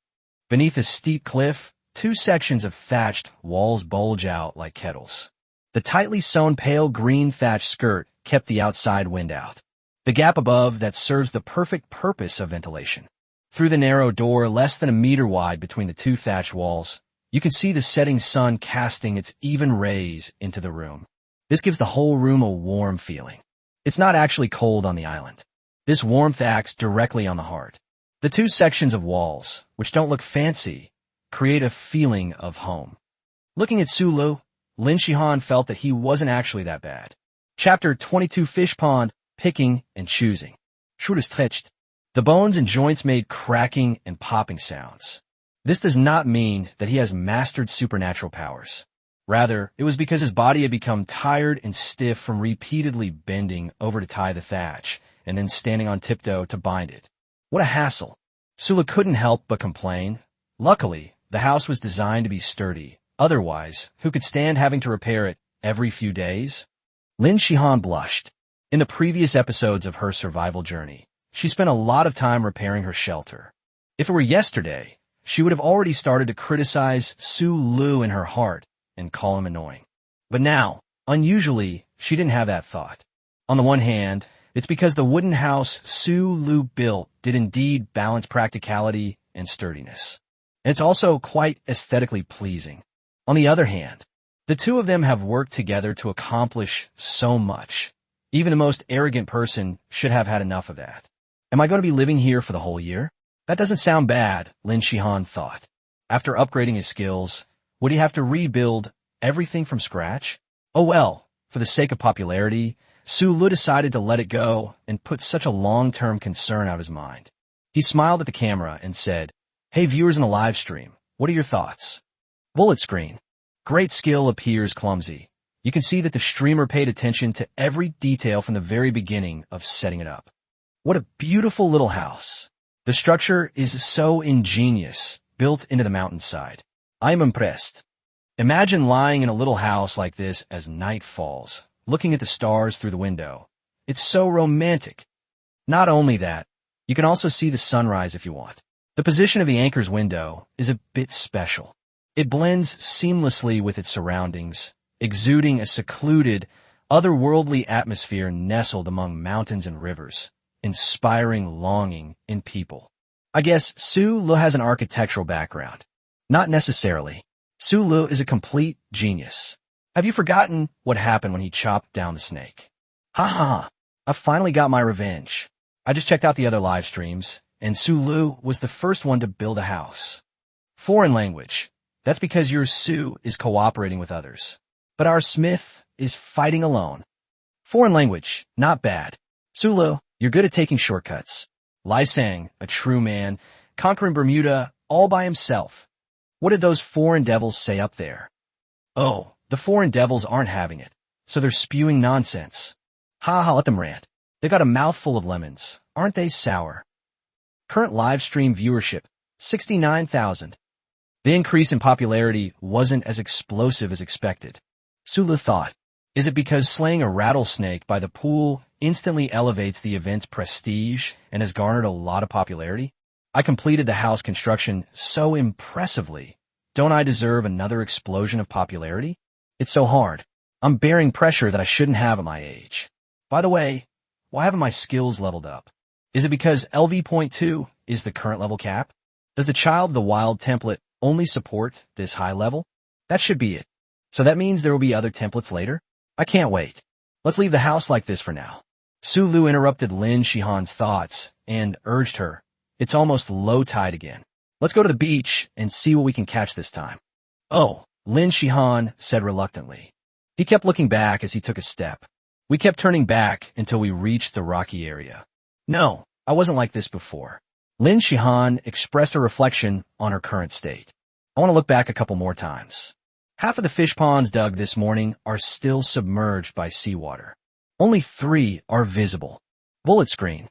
Beneath a steep cliff, 2 sections of thatched walls bulge out like kettles. The tightly sewn pale green thatched skirt kept the outside wind out. The gap above that serves the perfect purpose of ventilation. Through the narrow door less than a meter wide between the 2 thatched walls, you can see the setting sun casting its even rays into the room. This gives the whole room a warm feeling. It's not actually cold on the island. This warmth acts directly on the heart. The 2 sections of walls, which don't look fancy, create a feeling of home. Looking at Su Lu, Lin Shihan felt that he wasn't actually that bad. Chapter 22 Fish Pond, Picking and Choosing. Stretched. The bones and joints made cracking and popping sounds. This does not mean that he has mastered supernatural powers. Rather, it was because his body had become tired and stiff from repeatedly bending over to tie the thatch and then standing on tiptoe to bind it. What a hassle. Su Lu couldn't help but complain. Luckily, the house was designed to be sturdy. Otherwise, who could stand having to repair it every few days? Lin Shihan blushed. In the previous episodes of her survival journey, she spent a lot of time repairing her shelter. If it were yesterday, she would have already started to criticize Su Lu in her heart and call him annoying. But now, unusually, she didn't have that thought. On the one hand, it's because the wooden house Su Lu built did indeed balance practicality and sturdiness. And it's also quite aesthetically pleasing. On the other hand, the two of them have worked together to accomplish so much. Even the most arrogant person should have had enough of that. Am I going to be living here for the whole year? That doesn't sound bad, Lin Shihan thought. After upgrading his skills, would he have to rebuild everything from scratch? Oh well, for the sake of popularity, Su Lu decided to let it go and put such a long-term concern out of his mind. He smiled at the camera and said, "Hey viewers in the live stream, what are your thoughts?" Bullet screen. Great skill appears clumsy. You can see that the streamer paid attention to every detail from the very beginning of setting it up. What a beautiful little house. The structure is so ingenious, built into the mountainside. I'm impressed. Imagine lying in a little house like this as night falls, looking at the stars through the window. It's so romantic. Not only that, you can also see the sunrise if you want. The position of the anchor's window is a bit special. It blends seamlessly with its surroundings, exuding a secluded, otherworldly atmosphere nestled among mountains and rivers, inspiring longing in people. I guess Su Lu has an architectural background. Not necessarily. Su Lu is a complete genius. Have you forgotten what happened when he chopped down the snake? Ha ha ha. I finally got my revenge. I just checked out the other live streams, and Su Lu was the first one to build a house. Foreign language. That's because your Su is cooperating with others. But our Smith is fighting alone. Foreign language. Not bad. Su Lu, you're good at taking shortcuts. Lai Sang, a true man, conquering Bermuda all by himself. What did those foreign devils say up there? Oh, the foreign devils aren't having it, so they're spewing nonsense. Ha ha, let them rant. They got a mouthful of lemons. Aren't they sour? Current live stream viewership, 69,000. The increase in popularity wasn't as explosive as expected. Su Lu thought, is it because slaying a rattlesnake by the pool instantly elevates the event's prestige and has garnered a lot of popularity. I completed the house construction so impressively. Don't I deserve another explosion of popularity? It's so hard. I'm bearing pressure that I shouldn't have at my age. By the way, why haven't my skills leveled up? Is it because LV.2 is the current level cap? Does the Child of the Wild template only support this high level? That should be it. So that means there will be other templates later? I can't wait. Let's leave the house like this for now. Sulu interrupted Lin Shihan's thoughts and urged her. It's almost low tide again. Let's go to the beach and see what we can catch this time. Oh, Lin Shihan said reluctantly. He kept looking back as he took a step. We kept turning back until we reached the rocky area. No, I wasn't like this before. Lin Shihan expressed a reflection on her current state. I want to look back a couple more times. Half of the fish ponds dug this morning are still submerged by seawater. Only 3 are visible. Bullet screen.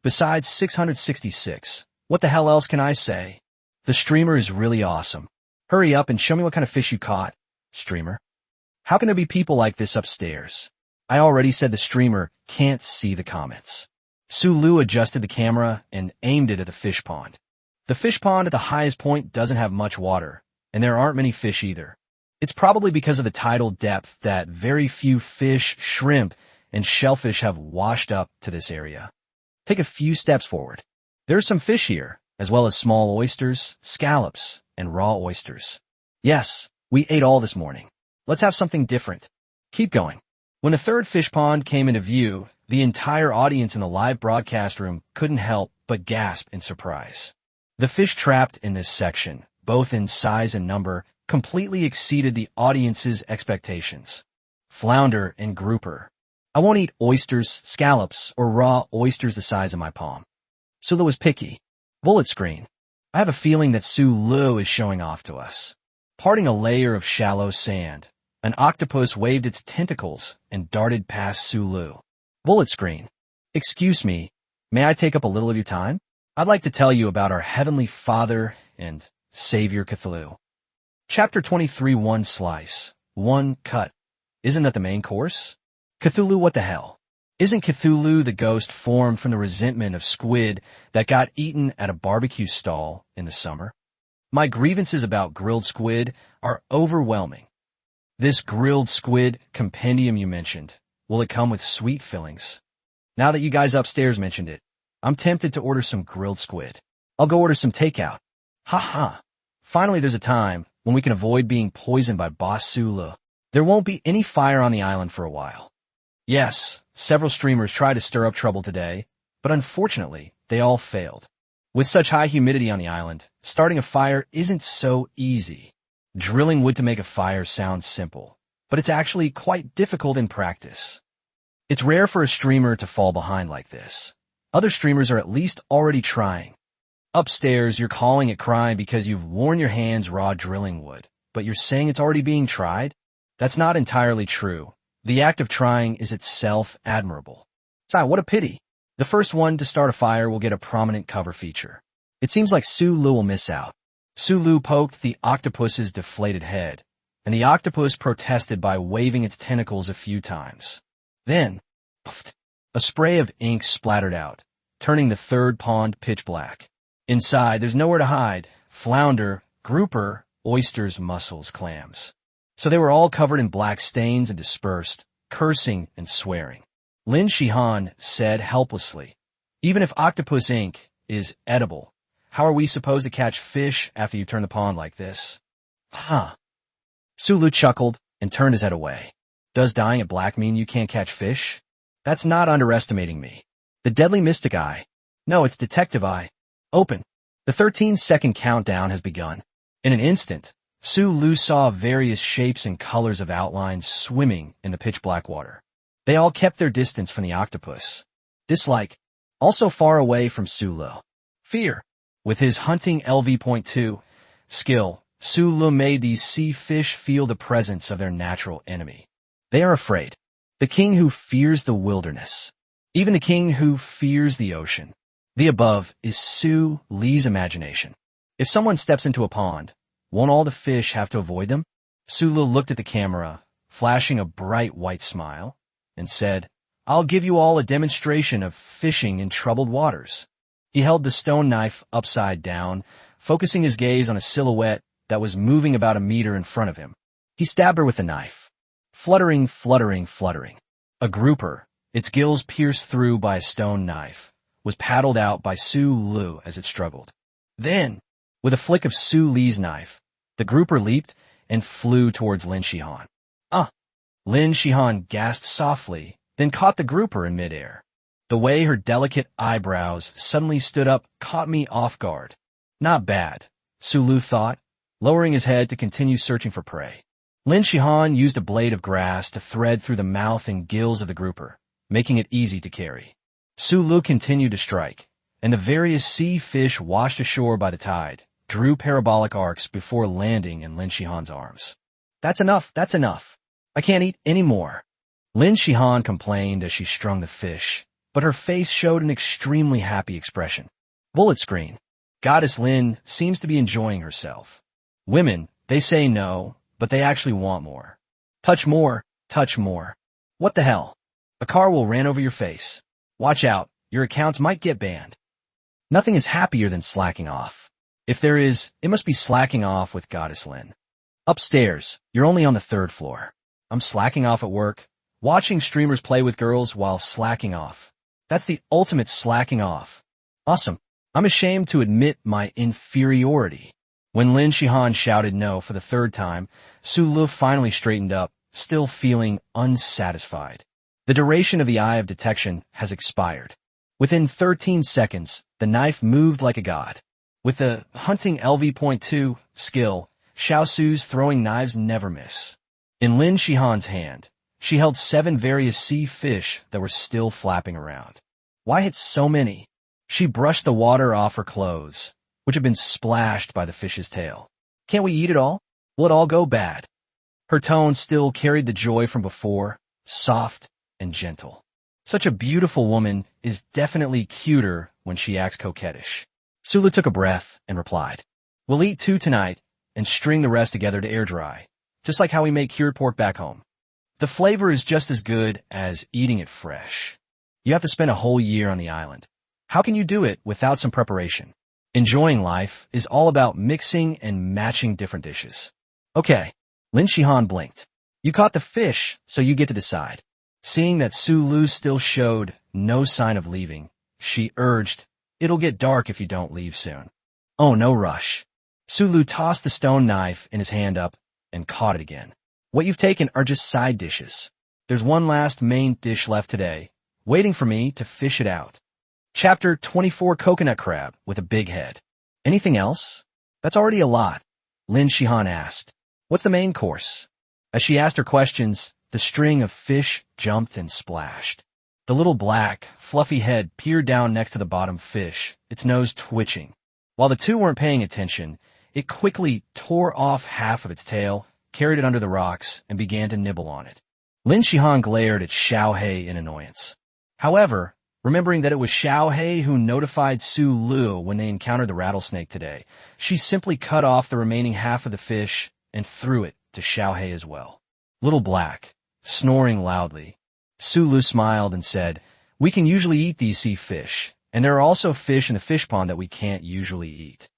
Besides 666. What the hell else can I say? The streamer is really awesome. Hurry up and show me what kind of fish you caught, streamer. How can there be people like this upstairs? I already said the streamer can't see the comments. Sulu adjusted the camera and aimed it at the fish pond. The fish pond at the highest point doesn't have much water, and there aren't many fish either. It's probably because of the tidal depth that very few fish, shrimp, and shellfish have washed up to this area. Take a few steps forward. There are some fish here, as well as small oysters, scallops, and raw oysters. Yes, we ate all this morning. Let's have something different. Keep going. When the third fish pond came into view, the entire audience in the live broadcast room couldn't help but gasp in surprise. The fish trapped in this section, both in size and number, completely exceeded the audience's expectations. Flounder and grouper. I won't eat oysters, scallops, or raw oysters the size of my palm. Sulu was picky. Bullet screen. I have a feeling that Sulu is showing off to us. Parting a layer of shallow sand, an octopus waved its tentacles and darted past Sulu. Bullet screen. Excuse me, may I take up a little of your time? I'd like to tell you about our Heavenly Father and Savior Cthulhu. Chapter 23, 1 slice, 1 cut. Isn't that the main course? Cthulhu, what the hell? Isn't Cthulhu the ghost formed from the resentment of squid that got eaten at a barbecue stall in the summer? My grievances about grilled squid are overwhelming. This grilled squid compendium you mentioned, will it come with sweet fillings? Now that you guys upstairs mentioned it, I'm tempted to order some grilled squid. I'll go order some takeout. Ha ha. Finally, there's a time when we can avoid being poisoned by Boss Sulu. There won't be any fire on the island for a while. Yes, several streamers tried to stir up trouble today, but unfortunately, they all failed. With such high humidity on the island, starting a fire isn't so easy. Drilling wood to make a fire sounds simple, but it's actually quite difficult in practice. It's rare for a streamer to fall behind like this. Other streamers are at least already trying. Upstairs, you're calling it crime because you've worn your hands raw drilling wood, but you're saying it's already being tried? That's not entirely true. The act of trying is itself admirable. What a pity. The first one to start a fire will get a prominent cover feature. It seems like Sulu will miss out. Sulu poked the octopus's deflated head, and the octopus protested by waving its tentacles a few times. Then, puffed, a spray of ink splattered out, turning the third pond pitch black. Inside, there's nowhere to hide. Flounder, grouper, oysters, mussels, clams. So they were all covered in black stains and dispersed, cursing and swearing. Lin Shihan said helplessly, even if octopus ink is edible, how are we supposed to catch fish after you turn the pond like this? Huh. Sulu chuckled and turned his head away. Does dying at black mean you can't catch fish? That's not underestimating me. The deadly mystic eye. No, it's detective eye. Open. The 13-second countdown has begun. In an instant, Sulu saw various shapes and colors of outlines swimming in the pitch-black water. They all kept their distance from the octopus. Dislike, also far away from Sulu. Fear. With his hunting LV.2 skill, Sulu made these sea fish feel the presence of their natural enemy. They are afraid. The king who fears the wilderness. Even the king who fears the ocean. The above is Sulu's imagination. If someone steps into a pond, won't all the fish have to avoid them? Sulu looked at the camera, flashing a bright white smile, and said, I'll give you all a demonstration of fishing in troubled waters. He held the stone knife upside down, focusing his gaze on a silhouette that was moving about a meter in front of him. He stabbed her with the knife. Fluttering, fluttering, fluttering. A grouper, its gills pierced through by a stone knife, was paddled out by Su Lu as it struggled. Then, with a flick of Su Li's knife, the grouper leaped and flew towards Lin Shihan. Lin Shihan gasped softly, then caught the grouper in midair. The way her delicate eyebrows suddenly stood up caught me off guard. Not bad, Su Lu thought, lowering his head to continue searching for prey. Lin Shihan used a blade of grass to thread through the mouth and gills of the grouper, making it easy to carry. Su Lu continued to strike, and the various sea fish washed ashore by the tide drew parabolic arcs before landing in Lin Shihan's arms. That's enough, that's enough. I can't eat any more. Lin Shihan complained as she strung the fish, but her face showed an extremely happy expression. Bullet screen. Goddess Lin seems to be enjoying herself. Women, they say no, but they actually want more. Touch more, touch more. What the hell? A car will ran over your face. Watch out, your accounts might get banned. Nothing is happier than slacking off. If there is, it must be slacking off with Goddess Lin. Upstairs, you're only on the 3rd floor. I'm slacking off at work, watching streamers play with girls while slacking off. That's the ultimate slacking off. Awesome. I'm ashamed to admit my inferiority. When Lin Shihan shouted no for the 3rd time, Su Lu finally straightened up, still feeling unsatisfied. The duration of the eye of detection has expired. Within 13 seconds, the knife moved like a god. With the hunting LV.2 skill, Xiaosu's throwing knives never miss. In Lin Shihan's hand, she held 7 various sea fish that were still flapping around. Why hit so many? She brushed the water off her clothes, which had been splashed by the fish's tail. Can't we eat it all? Will it all go bad? Her tone still carried the joy from before, soft and gentle. Such a beautiful woman is definitely cuter when she acts coquettish. Su Lu took a breath and replied, We'll eat 2 tonight and string the rest together to air dry, just like how we make cured pork back home. The flavor is just as good as eating it fresh. You have to spend a whole year on the island. How can you do it without some preparation? Enjoying life is all about mixing and matching different dishes. Okay, Lin Shihan blinked. You caught the fish, so you get to decide. Seeing that Su Lu still showed no sign of leaving, she urged, It'll get dark if you don't leave soon. Oh, no rush. Su Lu tossed the stone knife in his hand up and caught it again. What you've taken are just side dishes. There's one last main dish left today, waiting for me to fish it out. Chapter 24 Coconut Crab with a big head. Anything else? That's already a lot, Lin Shihan asked. What's the main course? As she asked her questions, the string of fish jumped and splashed. The little black, fluffy head peered down next to the bottom fish, its nose twitching. While the two weren't paying attention, it quickly tore off half of its tail, carried it under the rocks, and began to nibble on it. Lin Shihan glared at Xiaohei in annoyance. However, remembering that it was Xiaohei who notified Su Lu when they encountered the rattlesnake today, she simply cut off the remaining half of the fish and threw it to Xiaohei as well. Little Black, snoring loudly, Su Lu smiled and said, We can usually eat these sea fish, and there are also fish in the fish pond that we can't usually eat.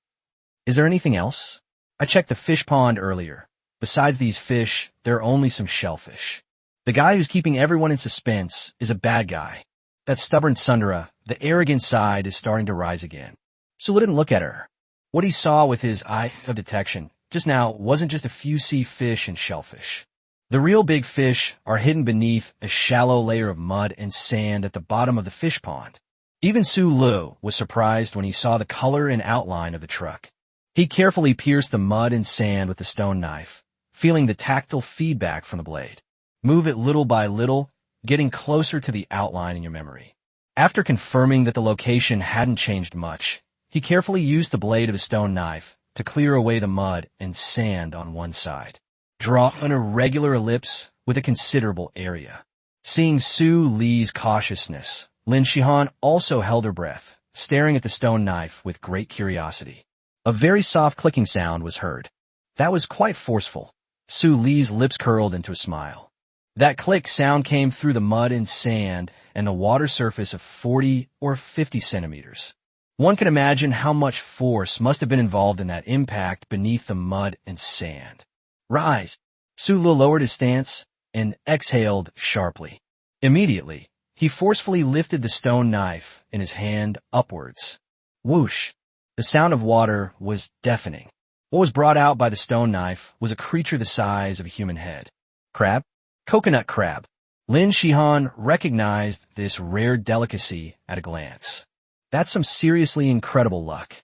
Is there anything else? I checked the fish pond earlier. Besides these fish, there are only some shellfish. The guy who's keeping everyone in suspense is a bad guy. That stubborn Sundara, the arrogant side, is starting to rise again. Su Lu didn't look at her. What he saw with his eye of detection just now wasn't just a few sea fish and shellfish. The real big fish are hidden beneath a shallow layer of mud and sand at the bottom of the fish pond. Even Su Lu was surprised when he saw the color and outline of the truck. He carefully pierced the mud and sand with the stone knife, feeling the tactile feedback from the blade. Move it little by little, getting closer to the outline in your memory. After confirming that the location hadn't changed much, he carefully used the blade of his stone knife to clear away the mud and sand on one side. Draw an irregular ellipse with a considerable area. Seeing Su Li's cautiousness, Lin Shihan also held her breath, staring at the stone knife with great curiosity. A very soft clicking sound was heard. That was quite forceful. Su Li's lips curled into a smile. That click sound came through the mud and sand and the water surface of 40 or 50 centimeters. One can imagine how much force must have been involved in that impact beneath the mud and sand. Rise! Sulu lowered his stance and exhaled sharply. Immediately, he forcefully lifted the stone knife in his hand upwards. Whoosh! The sound of water was deafening. What was brought out by the stone knife was a creature the size of a human head. Crab? Coconut crab. Lin Shihan recognized this rare delicacy at a glance. That's some seriously incredible luck.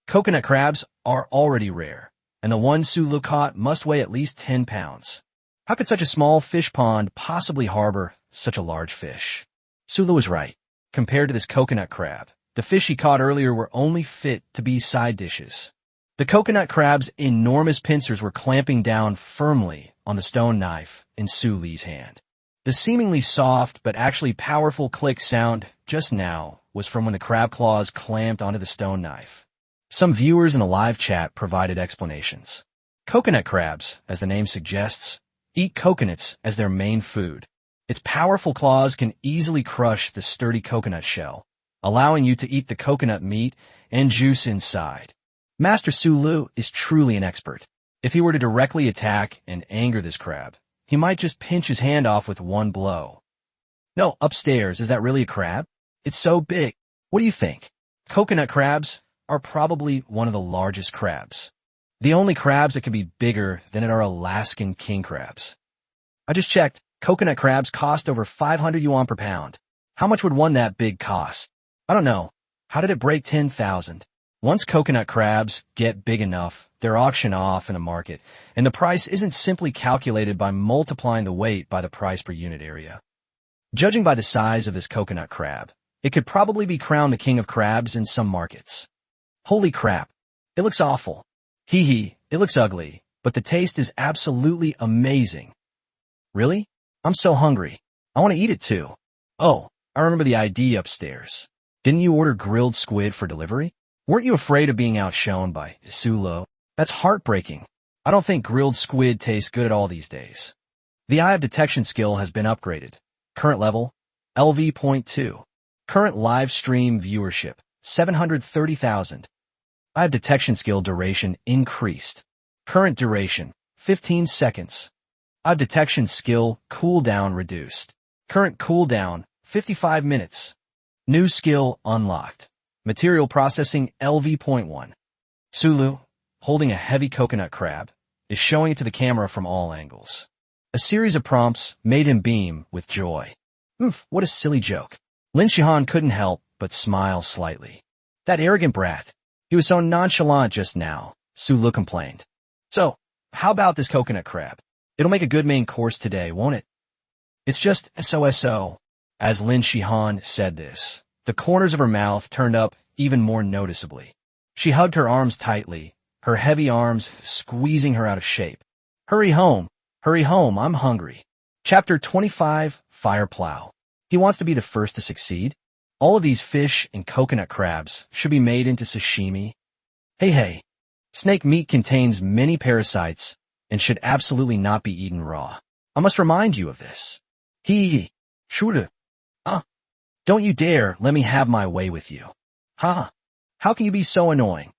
Coconut crabs are already rare, and the one Sulu caught must weigh at least 10 pounds. How could such a small fish pond possibly harbor such a large fish? Sulu was right. Compared to this coconut crab, the fish he caught earlier were only fit to be side dishes. The coconut crab's enormous pincers were clamping down firmly on the stone knife in Su Li's hand. The seemingly soft but actually powerful click sound just now was from when the crab claws clamped onto the stone knife. Some viewers in the live chat provided explanations. Coconut crabs, as the name suggests, eat coconuts as their main food. Its powerful claws can easily crush the sturdy coconut shell, allowing you to eat the coconut meat and juice inside. Master Sulu is truly an expert. If he were to directly attack and anger this crab, he might just pinch his hand off with one blow. No, upstairs, is that really a crab? It's so big. What do you think? Coconut crabs are probably one of the largest crabs. The only crabs that can be bigger than it are Alaskan king crabs. I just checked. Coconut crabs cost over 500 yuan per pound. How much would one that big cost? I don't know. How did it break 10,000? Once coconut crabs get big enough, they're auctioned off in a market, and the price isn't simply calculated by multiplying the weight by the price per unit area. Judging by the size of this coconut crab, it could probably be crowned the king of crabs in some markets. Holy crap. It looks awful. Hee hee, it looks ugly, but the taste is absolutely amazing. Really? I'm so hungry. I want to eat it too. Oh, I remember the ID upstairs. Didn't you order grilled squid for delivery? Weren't you afraid of being outshone by Isulo? That's heartbreaking. I don't think grilled squid tastes good at all these days. The eye of detection skill has been upgraded. Current level, LV.2. Current live stream viewership, 730,000. Eye of detection skill duration increased. Current duration, 15 seconds. Eye of detection skill cooldown reduced. Current cooldown, 55 minutes. New skill unlocked. Material processing LV.1. Sulu, holding a heavy coconut crab, is showing it to the camera from all angles. A series of prompts made him beam with joy. Oof, what a silly joke. Lin Shihan couldn't help but smile slightly. That arrogant brat. He was so nonchalant just now, Sulu complained. So, how about this coconut crab? It'll make a good main course today, won't it? It's just so. As Lin Shihan said this, the corners of her mouth turned up even more noticeably. She hugged her arms tightly, her heavy arms squeezing her out of shape. Hurry home, I'm hungry. Chapter 25, Fire Plow. He wants to be the first to succeed. All of these fish and coconut crabs should be made into sashimi. Hey. Snake meat contains many parasites and should absolutely not be eaten raw. I must remind you of this. Sure. Don't you dare let me have my way with you. How can you be so annoying?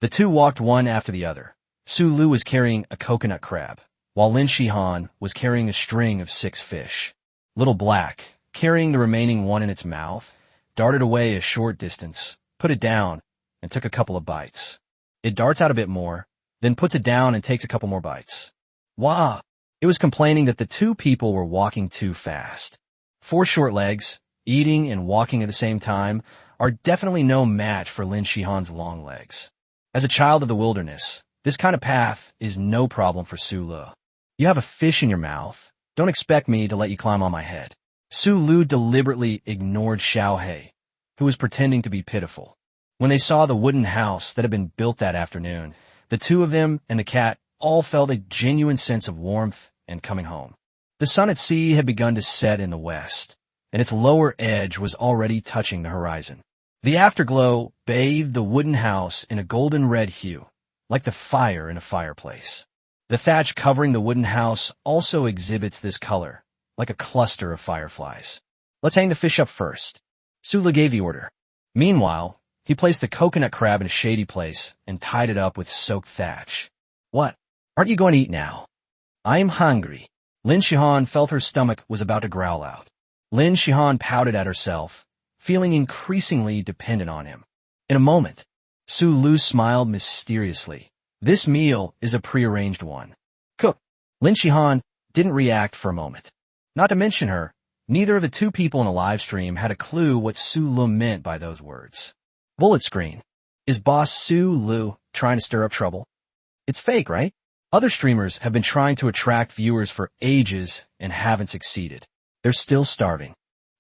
The two walked one after the other. Sulu was carrying a coconut crab, while Lin Shihan was carrying a string of 6 fish. Little Black, carrying the remaining one in its mouth, darted away a short distance, put it down, and took a couple of bites. It darts out a bit more, then puts it down and takes a couple more bites. Wah! It was complaining that the two people were walking too fast. 4 short legs, eating and walking at the same time, are definitely no match for Lin Shihan's long legs. As a child of the wilderness, this kind of path is no problem for Sulu. You have a fish in your mouth. Don't expect me to let you climb on my head. Sulu deliberately ignored Xiaohei, who was pretending to be pitiful. When they saw the wooden house that had been built that afternoon, the two of them and the cat all felt a genuine sense of warmth and coming home. The sun at sea had begun to set in the west, and its lower edge was already touching the horizon. The afterglow bathed the wooden house in a golden red hue, like the fire in a fireplace. The thatch covering the wooden house also exhibits this color, like a cluster of fireflies. Let's hang the fish up first. Sulu gave the order. Meanwhile, he placed the coconut crab in a shady place and tied it up with soaked thatch. What? Aren't you going to eat now? I am hungry. Lin Shihan felt her stomach was about to growl out. Lin Shihan pouted at herself, feeling increasingly dependent on him. In a moment, Sulu smiled mysteriously. This meal is a prearranged one. Cook. Lin Shihan didn't react for a moment. Not to mention her, neither of the two people in a live stream had a clue what Sulu meant by those words. Bullet screen. Is boss Sulu trying to stir up trouble? It's fake, right? Other streamers have been trying to attract viewers for ages and haven't succeeded. They're still starving.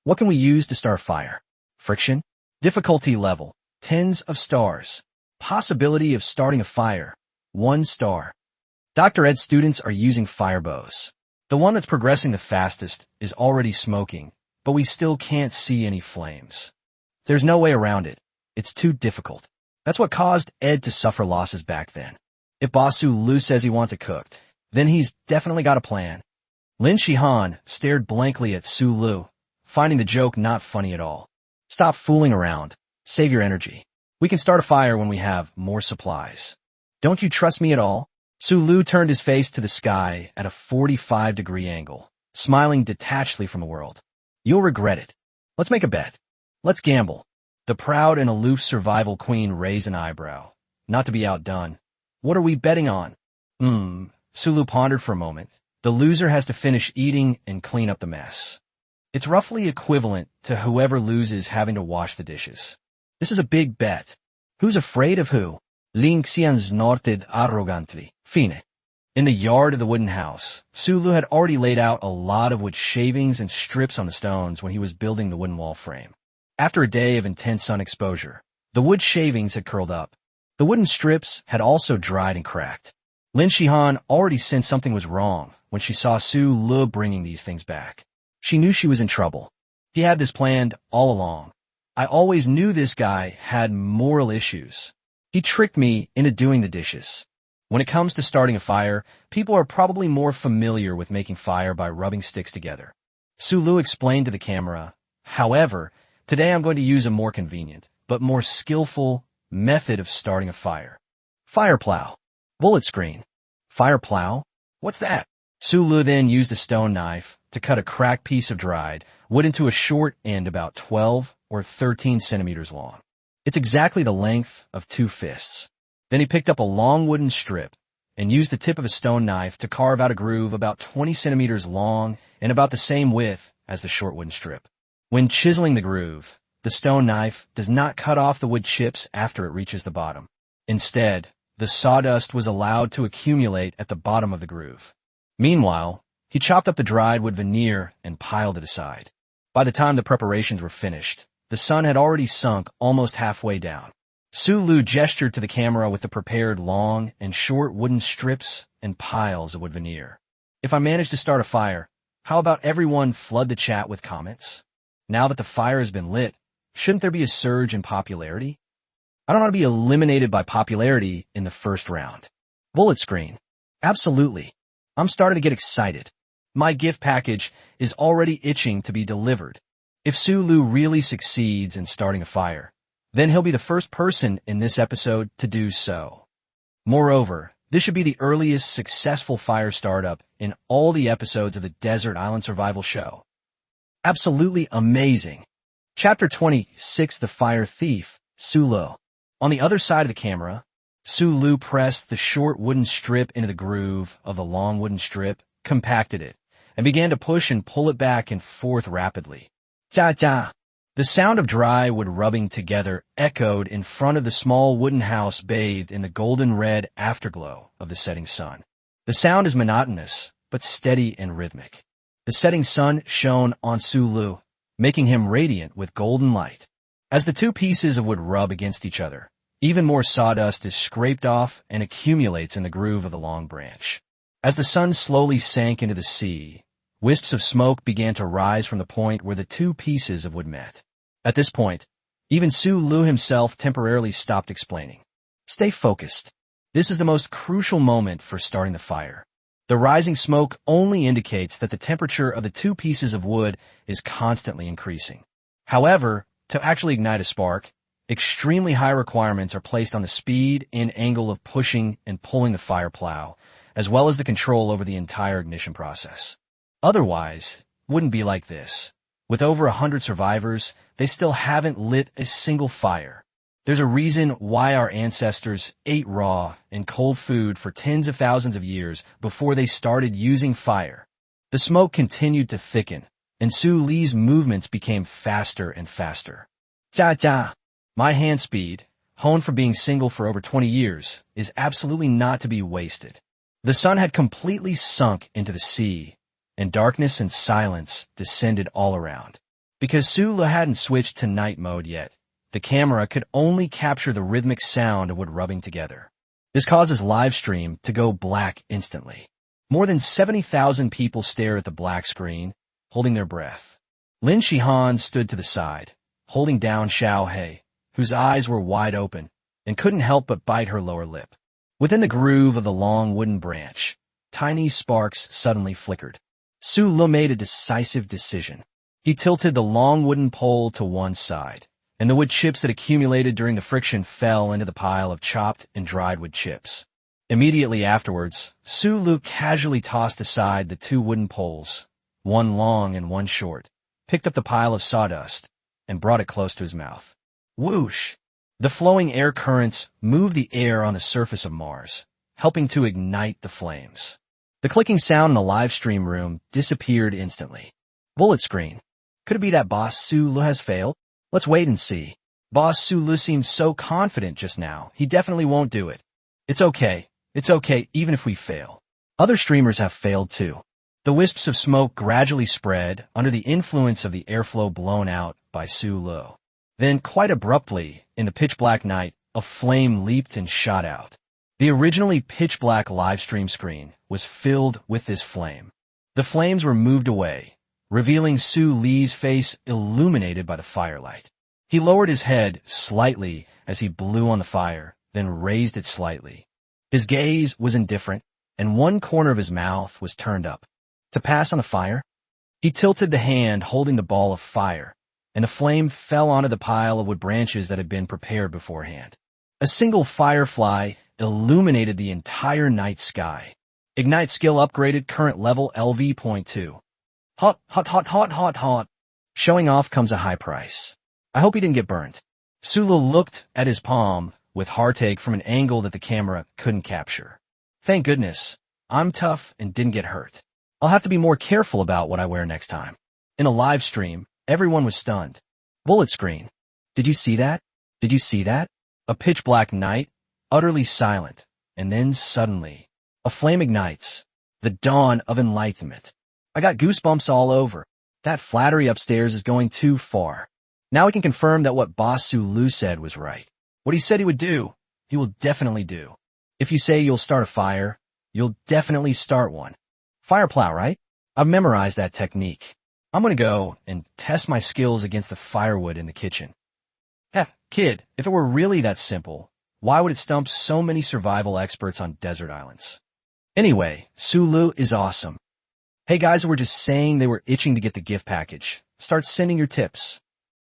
What can we use to start fire? Friction? Difficulty level, tens of stars. Possibility of starting a fire, 1 star. Dr. Ed's students are using fire bows. The one that's progressing the fastest is already smoking, but we still can't see any flames. There's no way around it. It's too difficult. That's what caused Ed to suffer losses back then. If Boss Sulu says he wants it cooked, then he's definitely got a plan. Lin Shihan stared blankly at Sulu, finding the joke not funny at all. Stop fooling around. Save your energy. We can start a fire when we have more supplies. Don't you trust me at all? Sulu turned his face to the sky at a 45-degree angle, smiling detachedly from the world. You'll regret it. Let's make a bet. Let's gamble. The proud and aloof survival queen raised an eyebrow. Not to be outdone. What are we betting on? Sulu pondered for a moment. The loser has to finish eating and clean up the mess. It's roughly equivalent to whoever loses having to wash the dishes. This is a big bet. Who's afraid of who? Ling Xian snorted arrogantly. Fine. In the yard of the wooden house, Sulu had already laid out a lot of wood shavings and strips on the stones when he was building the wooden wall frame. After a day of intense sun exposure, the wood shavings had curled up. The wooden strips had also dried and cracked. Lin Shihan already sensed something was wrong when she saw Sulu bringing these things back. She knew she was in trouble. He had this planned all along. I always knew this guy had moral issues. He tricked me into doing the dishes. When it comes to starting a fire, people are probably more familiar with making fire by rubbing sticks together. Sulu explained to the camera, however, today I'm going to use a more convenient, but more skillful method of starting a fire. Fire plow. Bullet screen. Fire plow? What's that? Sulu then used a stone knife to cut a cracked piece of dried wood into a short end about 12 or 13 centimeters long. It's exactly the length of 2 fists. Then he picked up a long wooden strip and used the tip of a stone knife to carve out a groove about 20 centimeters long and about the same width as the short wooden strip. When chiseling the groove, the stone knife does not cut off the wood chips after it reaches the bottom. Instead, the sawdust was allowed to accumulate at the bottom of the groove. Meanwhile, he chopped up the dried wood veneer and piled it aside. By the time the preparations were finished, the sun had already sunk almost halfway down. Sulu gestured to the camera with the prepared long and short wooden strips and piles of wood veneer. If I manage to start a fire, how about everyone flood the chat with comments? Now that the fire has been lit, shouldn't there be a surge in popularity? I don't want to be eliminated by popularity in the first round. Bullet screen. Absolutely. I'm starting to get excited. My gift package is already itching to be delivered. If Sulu really succeeds in starting a fire, then he'll be the first person in this episode to do so. Moreover, this should be the earliest successful fire startup in all the episodes of the Desert Island Survival Show. Absolutely amazing. Chapter 26, The Fire Thief, Sulu. On the other side of the camera, Sulu pressed the short wooden strip into the groove of the long wooden strip, compacted it, and began to push and pull it back and forth rapidly. Cha-cha! The sound of dry wood rubbing together echoed in front of the small wooden house bathed in the golden-red afterglow of the setting sun. The sound is monotonous, but steady and rhythmic. The setting sun shone on Sulu, making him radiant with golden light. As the two pieces of wood rub against each other, even more sawdust is scraped off and accumulates in the groove of the long branch. As the sun slowly sank into the sea, wisps of smoke began to rise from the point where the two pieces of wood met. At this point, even Sulu himself temporarily stopped explaining. Stay focused. This is the most crucial moment for starting the fire. The rising smoke only indicates that the temperature of the two pieces of wood is constantly increasing. However, to actually ignite a spark, extremely high requirements are placed on the speed and angle of pushing and pulling the fire plow, as well as the control over the entire ignition process. Otherwise, it wouldn't be like this. With over 100 survivors, they still haven't lit a single fire. There's a reason why our ancestors ate raw and cold food for tens of thousands of years before they started using fire. The smoke continued to thicken, and Su Li's movements became faster and faster. Cha-cha! My hand speed, honed from being single for over 20 years, is absolutely not to be wasted. The sun had completely sunk into the sea, and darkness and silence descended all around. Because Su Li hadn't switched to night mode yet, the camera could only capture the rhythmic sound of wood rubbing together. This causes live stream to go black instantly. More than 70,000 people stare at the black screen, holding their breath. Lin Shihan stood to the side, holding down Xiao He, whose eyes were wide open and couldn't help but bite her lower lip. Within the groove of the long wooden branch, tiny sparks suddenly flickered. Su Li made a decisive decision. He tilted the long wooden pole to one side, and the wood chips that accumulated during the friction fell into the pile of chopped and dried wood chips. Immediately afterwards, Su Li casually tossed aside the two wooden poles, one long and one short, picked up the pile of sawdust, and brought it close to his mouth. Whoosh! The flowing air currents moved the air on the surface of Mars, helping to ignite the flames. The clicking sound in the live stream room disappeared instantly. Bullet screen. Could it be that Boss Su Li has failed? Let's wait and see. Boss Su Li seemed so confident just now. He definitely won't do it. It's okay. It's okay even if we fail. Other streamers have failed too. The wisps of smoke gradually spread under the influence of the airflow blown out by Su Li. Then, quite abruptly, in the pitch-black night, a flame leaped and shot out. The originally pitch-black livestream screen was filled with this flame. The flames were moved away, revealing Su Li's face illuminated by the firelight. He lowered his head slightly as he blew on the fire, then raised it slightly. His gaze was indifferent, and one corner of his mouth was turned up. To pass on the fire? He tilted the hand holding the ball of fire, and the flame fell onto the pile of wood branches that had been prepared beforehand. A single firefly illuminated the entire night sky. Ignite skill upgraded, current level LV.2. Hot, hot, hot, hot, hot, hot. Showing off comes a high price. I hope he didn't get burned. Su Li looked at his palm with heartache from an angle that the camera couldn't capture. Thank goodness, I'm tough and didn't get hurt. I'll have to be more careful about what I wear next time. In a live stream, everyone was stunned. Bullet screen. Did you see that? Did you see that? A pitch-black night, utterly silent, and then suddenly, a flame ignites. The dawn of enlightenment. I got goosebumps all over. That flattery upstairs is going too far. Now we can confirm that what Boss Su Li said was right. What he said he would do, he will definitely do. If you say you'll start a fire, you'll definitely start one. Fire plow, right? I've memorized that technique. I'm gonna go and test my skills against the firewood in the kitchen. Heck, kid, if it were really that simple, why would it stump so many survival experts on desert islands? Anyway, Su Li is awesome. Hey guys who were just saying they were itching to get the gift package, start sending your tips.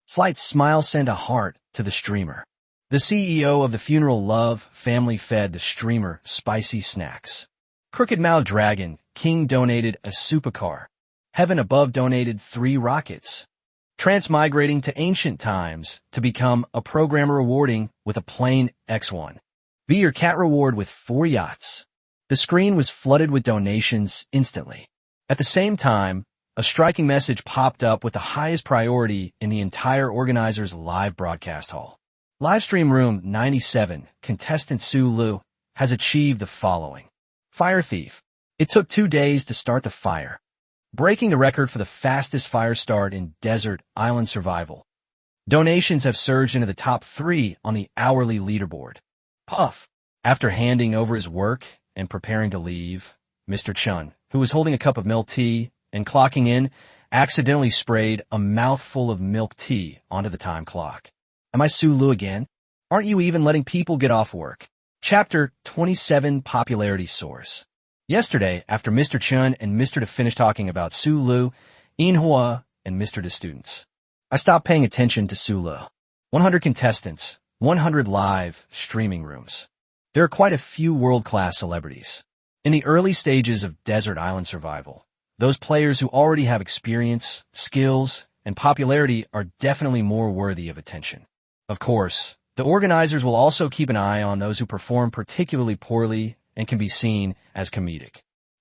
Slight smile send a heart to the streamer. The CEO of the Funeral Love family fed the streamer spicy snacks. Crooked Mouth Dragon King donated a supercar. Heaven Above donated 3 rockets. Transmigrating to ancient times to become a programmer rewarding with a plain X1. Be Your Cat reward with 4 yachts. The screen was flooded with donations instantly. At the same time, a striking message popped up with the highest priority in the entire organizer's live broadcast hall. Livestream Room 97, contestant Su Li, has achieved the following. Fire Thief. It took 2 days to start the fire, breaking the record for the fastest fire start in desert island survival. Donations have surged into the top 3 on the hourly leaderboard. Puff. After handing over his work and preparing to leave, Mr. Chun, who was holding a cup of milk tea and clocking in, accidentally sprayed a mouthful of milk tea onto the time clock. Am I Su Li again? Aren't you even letting people get off work? Chapter 27 Popularity Source. Yesterday, after Mr. Chun and Mr. De finished talking about Su Lu, Manhwa, and Mr. De students, I stopped paying attention to Su Lu. 100 contestants, 100 live streaming rooms. There are quite a few world-class celebrities. In the early stages of desert island survival, those players who already have experience, skills, and popularity are definitely more worthy of attention. Of course, the organizers will also keep an eye on those who perform particularly poorly and can be seen as comedic.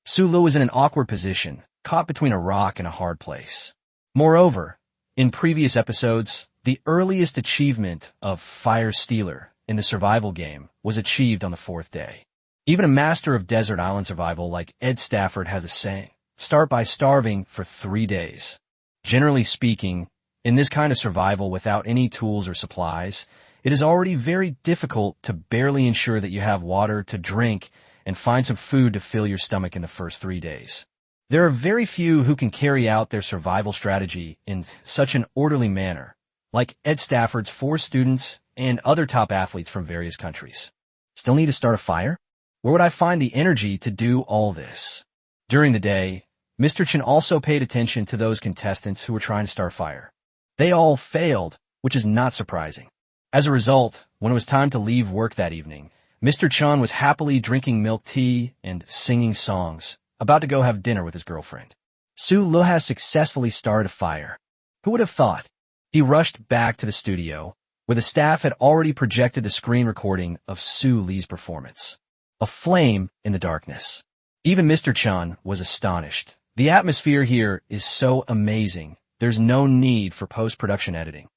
Su Lu is in an awkward position, caught between a rock and a hard place. Moreover, in previous episodes, the earliest achievement of Fire Stealer in the survival game was achieved on the 4th day. Even a master of desert island survival like Ed Stafford has a saying, start by starving for 3 days. Generally speaking, in this kind of survival without any tools or supplies, it is already very difficult to barely ensure that you have water to drink and find some food to fill your stomach in the first 3 days. There are very few who can carry out their survival strategy in such an orderly manner, like Ed Stafford's 4 students and other top athletes from various countries. Still need to start a fire? Where would I find the energy to do all this? During the day, Mr. Chen also paid attention to those contestants who were trying to start a fire. They all failed, which is not surprising. As a result, when it was time to leave work that evening, Mr. Chan was happily drinking milk tea and singing songs, about to go have dinner with his girlfriend. Su Lu has successfully started a fire. Who would have thought? He rushed back to the studio, where the staff had already projected the screen recording of Su Li's performance. A flame in the darkness. Even Mr. Chan was astonished. The atmosphere here is so amazing, there's no need for post-production editing.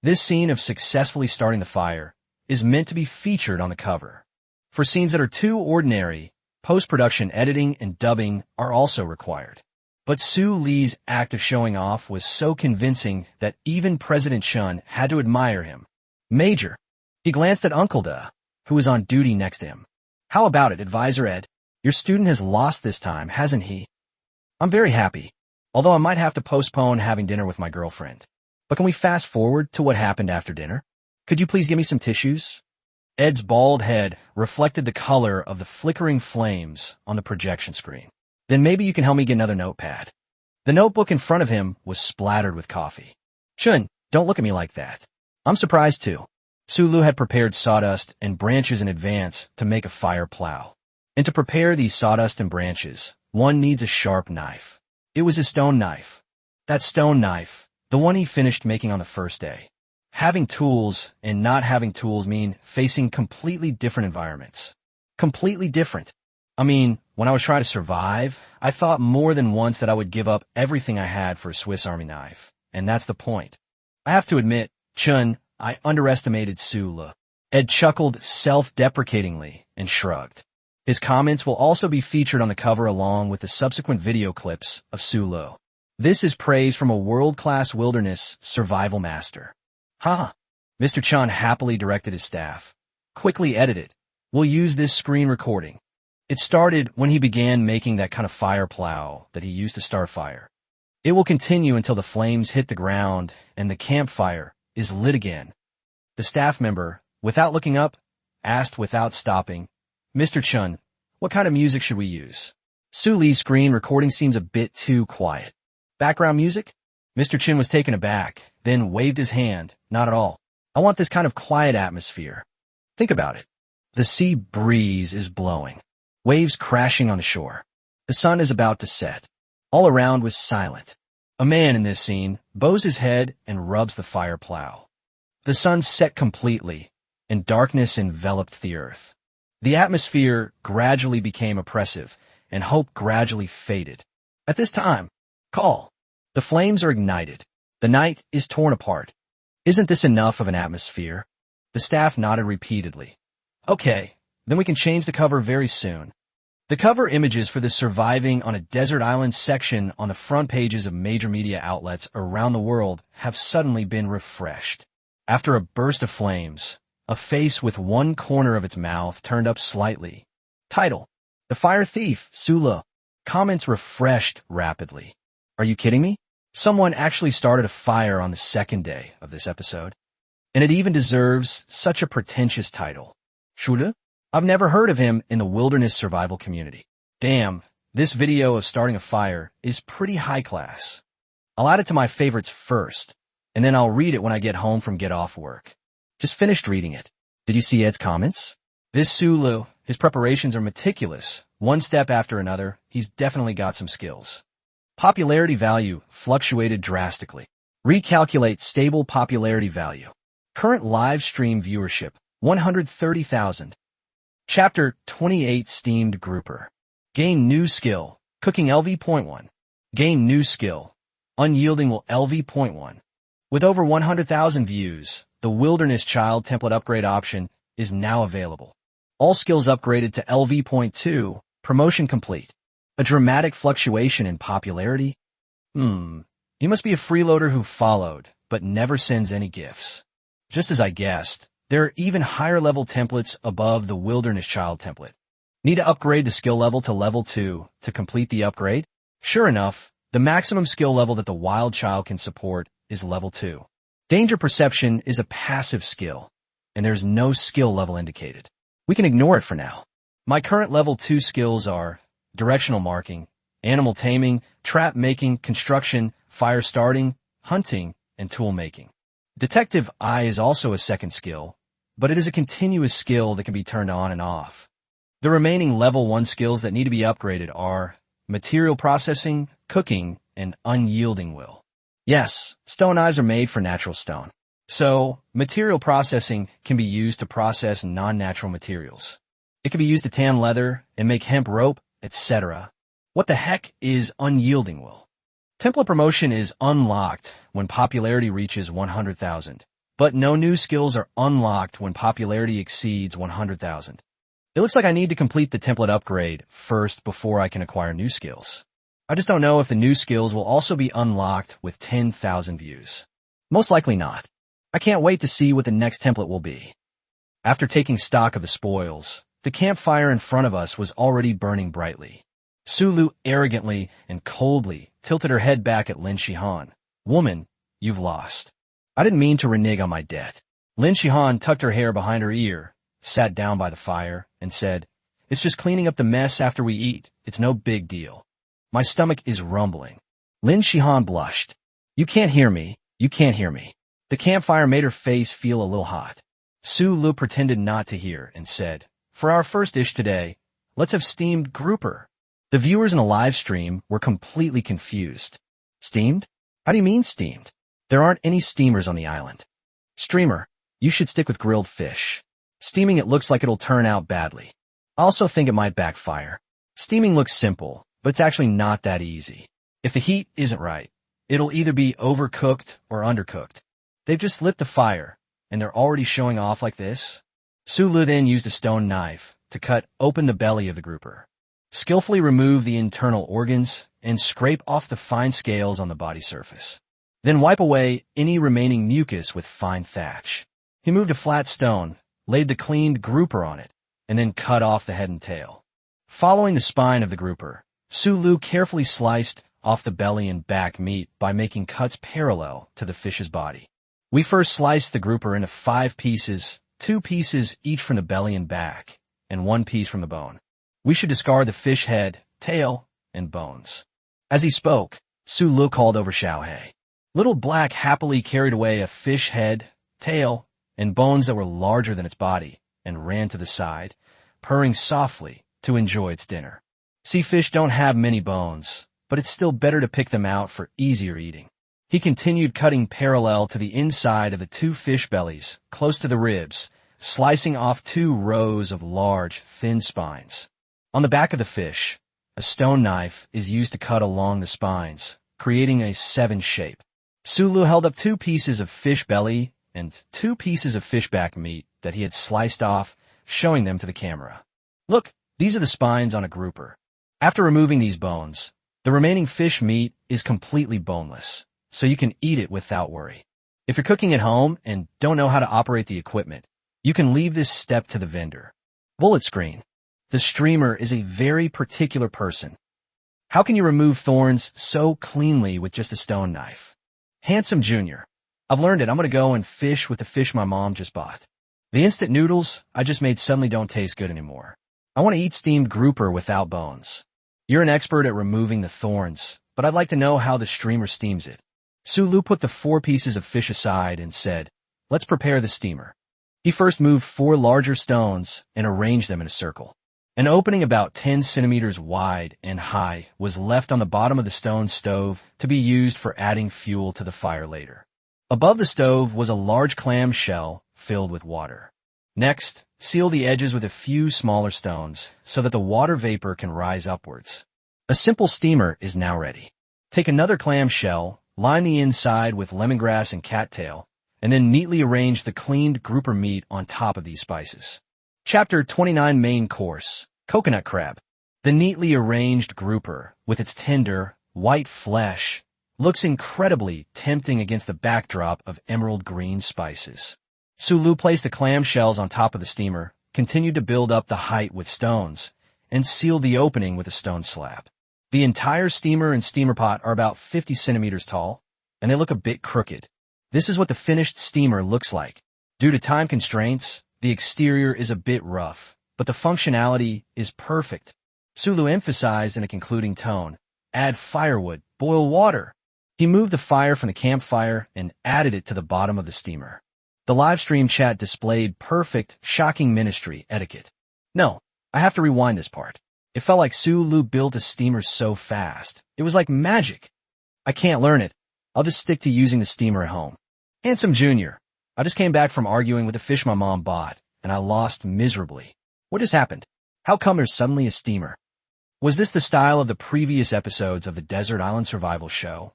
This scene of successfully starting the fire is meant to be featured on the cover. For scenes that are too ordinary, post-production editing and dubbing are also required. But Su Li's act of showing off was so convincing that even President Chun had to admire him. Major. He glanced at Uncle Da, who was on duty next to him. How about it, Advisor Ed? Your student has lost this time, hasn't he? I'm very happy, although I might have to postpone having dinner with my girlfriend. But can we fast forward to what happened after dinner? Could you please give me some tissues? Ed's bald head reflected the color of the flickering flames on the projection screen. Then maybe you can help me get another notepad. The notebook in front of him was splattered with coffee. Chun, don't look at me like that. I'm surprised too. Su Lu had prepared sawdust and branches in advance to make a fire plow. And to prepare these sawdust and branches, one needs a sharp knife. It was a stone knife. That stone knife, the one he finished making on the first day. Having tools and not having tools mean facing completely different environments. Completely different. I mean, when I was trying to survive, I thought more than once that I would give up everything I had for a Swiss Army knife. And that's the point. I have to admit, Chun, I underestimated Su Lu. Ed chuckled self-deprecatingly and shrugged. His comments will also be featured on the cover along with the subsequent video clips of Su Lu. This is praise from a world-class wilderness survival master. Huh. Mr. Chan happily directed his staff. Quickly edit it. We'll use this screen recording. It started when he began making that kind of fire plow that he used to start fire. It will continue until the flames hit the ground and the campfire is lit again. The staff member, without looking up, asked without stopping, Mr. Chun, what kind of music should we use? Su Li's screen recording seems a bit too quiet. Background music? Mr. Chun was taken aback, then waved his hand. Not at all. I want this kind of quiet atmosphere. Think about it. The sea breeze is blowing. Waves crashing on the shore. The sun is about to set. All around was silent. A man in this scene bows his head and rubs the fire plow. The sun set completely, and darkness enveloped the earth. The atmosphere gradually became oppressive, and hope gradually faded. At this time, call. The flames are ignited. The night is torn apart. Isn't this enough of an atmosphere? The staff nodded repeatedly. Okay, then we can change the cover very soon. The cover images for the Surviving on a Desert Island section on the front pages of major media outlets around the world have suddenly been refreshed. After a burst of flames, a face with one corner of its mouth turned up slightly. Title: The Fire Thief, Su Lu. Comments refreshed rapidly. Are you kidding me? Someone actually started a fire on the second day of this episode. And it even deserves such a pretentious title. Su Lu? I've never heard of him in the wilderness survival community. Damn, this video of starting a fire is pretty high class. I'll add it to my favorites first, and then I'll read it when I get home from get off work. Just finished reading it. Did you see Ed's comments? This Sulu, his preparations are meticulous. One step after another, he's definitely got some skills. Popularity value fluctuated drastically. Recalculate stable popularity value. Current live stream viewership, 130,000. Chapter 28 Steamed Grouper. Gain new skill, cooking LV.1. Gain new skill, unyielding will LV.1. With over 100,000 views, the Wilderness Child template upgrade option is now available. All skills upgraded to LV.2, promotion complete. A dramatic fluctuation in popularity? You must be a freeloader who followed, but never sends any gifts. Just as I guessed, there are even higher level templates above the Wilderness Child template. Need to upgrade the skill level to level 2 to complete the upgrade? Sure enough, the maximum skill level that the Wild Child can support is level 2. Danger perception is a passive skill, and there's no skill level indicated. We can ignore it for now. My current level 2 skills are directional marking, animal taming, trap making, construction, fire starting, hunting, and tool making. Detective Eye is also a second skill, but it is a continuous skill that can be turned on and off. The remaining level 1 skills that need to be upgraded are material processing, cooking, and unyielding will. Yes, stone eyes are made for natural stone. So, material processing can be used to process non-natural materials. It can be used to tan leather and make hemp rope, etc. What the heck is unyielding will? Template promotion is unlocked when popularity reaches 100,000, but no new skills are unlocked when popularity exceeds 100,000. It looks like I need to complete the template upgrade first before I can acquire new skills. I just don't know if the new skills will also be unlocked with 10,000 views. Most likely not. I can't wait to see what the next template will be. After taking stock of the spoils, the campfire in front of us was already burning brightly. Sulu arrogantly and coldly tilted her head back at Lin Shihan. Woman, you've lost. I didn't mean to renege on my debt. Lin Shihan tucked her hair behind her ear, sat down by the fire, and said, It's just cleaning up the mess after we eat. It's no big deal. My stomach is rumbling. Lin Shihan blushed. You can't hear me. You can't hear me. The campfire made her face feel a little hot. Sulu pretended not to hear and said, For our first dish today, let's have steamed grouper. The viewers in the live stream were completely confused. Steamed? How do you mean steamed? There aren't any steamers on the island. Streamer, you should stick with grilled fish. Steaming it looks like it'll turn out badly. I also think it might backfire. Steaming looks simple, but it's actually not that easy. If the heat isn't right, it'll either be overcooked or undercooked. They've just lit the fire, and they're already showing off like this. Sulu then used a stone knife to cut open the belly of the grouper. Skillfully remove the internal organs and scrape off the fine scales on the body surface. Then wipe away any remaining mucus with fine thatch. He moved a flat stone, laid the cleaned grouper on it, and then cut off the head and tail. Following the spine of the grouper, Sulu carefully sliced off the belly and back meat by making cuts parallel to the fish's body. We first sliced the grouper into 5 pieces, 2 pieces each from the belly and back, and 1 piece from the bone. We should discard the fish head, tail, and bones. As he spoke, Sulu called over Xiaohei. Little Black happily carried away a fish head, tail, and bones that were larger than its body, and ran to the side, purring softly to enjoy its dinner. Sea fish don't have many bones, but it's still better to pick them out for easier eating. He continued cutting parallel to the inside of the 2 fish bellies, close to the ribs, slicing off 2 rows of large, thin spines. On the back of the fish, a stone knife is used to cut along the spines, creating a 7 shape. Sulu held up 2 pieces of fish belly and 2 pieces of fish back meat that he had sliced off, showing them to the camera. Look, these are the spines on a grouper. After removing these bones, the remaining fish meat is completely boneless, so you can eat it without worry. If you're cooking at home and don't know how to operate the equipment, you can leave this step to the vendor. Bullet screen. The streamer is a very particular person. How can you remove thorns so cleanly with just a stone knife? Handsome Junior. I've learned it. I'm going to go and fish with the fish my mom just bought. The instant noodles I just made suddenly don't taste good anymore. I want to eat steamed grouper without bones. You're an expert at removing the thorns, but I'd like to know how the steamer steams it. Sulu put the 4 pieces of fish aside and said, let's prepare the steamer. He first moved 4 larger stones and arranged them in a circle. An opening about 10 centimeters wide and high was left on the bottom of the stone stove to be used for adding fuel to the fire later. Above the stove was a large clam shell filled with water. Next, seal the edges with a few smaller stones so that the water vapor can rise upwards. A simple steamer is now ready. Take another clam shell, line the inside with lemongrass and cattail, and then neatly arrange the cleaned grouper meat on top of these spices. Chapter 29 Main Course, Coconut Crab. The neatly arranged grouper, with its tender, white flesh, looks incredibly tempting against the backdrop of emerald green spices. Sulu placed the clam shells on top of the steamer, continued to build up the height with stones, and sealed the opening with a stone slab. The entire steamer and steamer pot are about 50 centimeters tall, and they look a bit crooked. This is what the finished steamer looks like. Due to time constraints, the exterior is a bit rough, but the functionality is perfect. Sulu emphasized in a concluding tone, add firewood, boil water. He moved the fire from the campfire and added it to the bottom of the steamer. The live stream chat displayed perfect, shocking ministry etiquette. No, I have to rewind this part. It felt like Sulu built a steamer so fast. It was like magic. I can't learn it. I'll just stick to using the steamer at home. Handsome Jr. I just came back from arguing with the fish my mom bought, and I lost miserably. What just happened? How come there's suddenly a steamer? Was this the style of the previous episodes of the Desert Island Survival Show?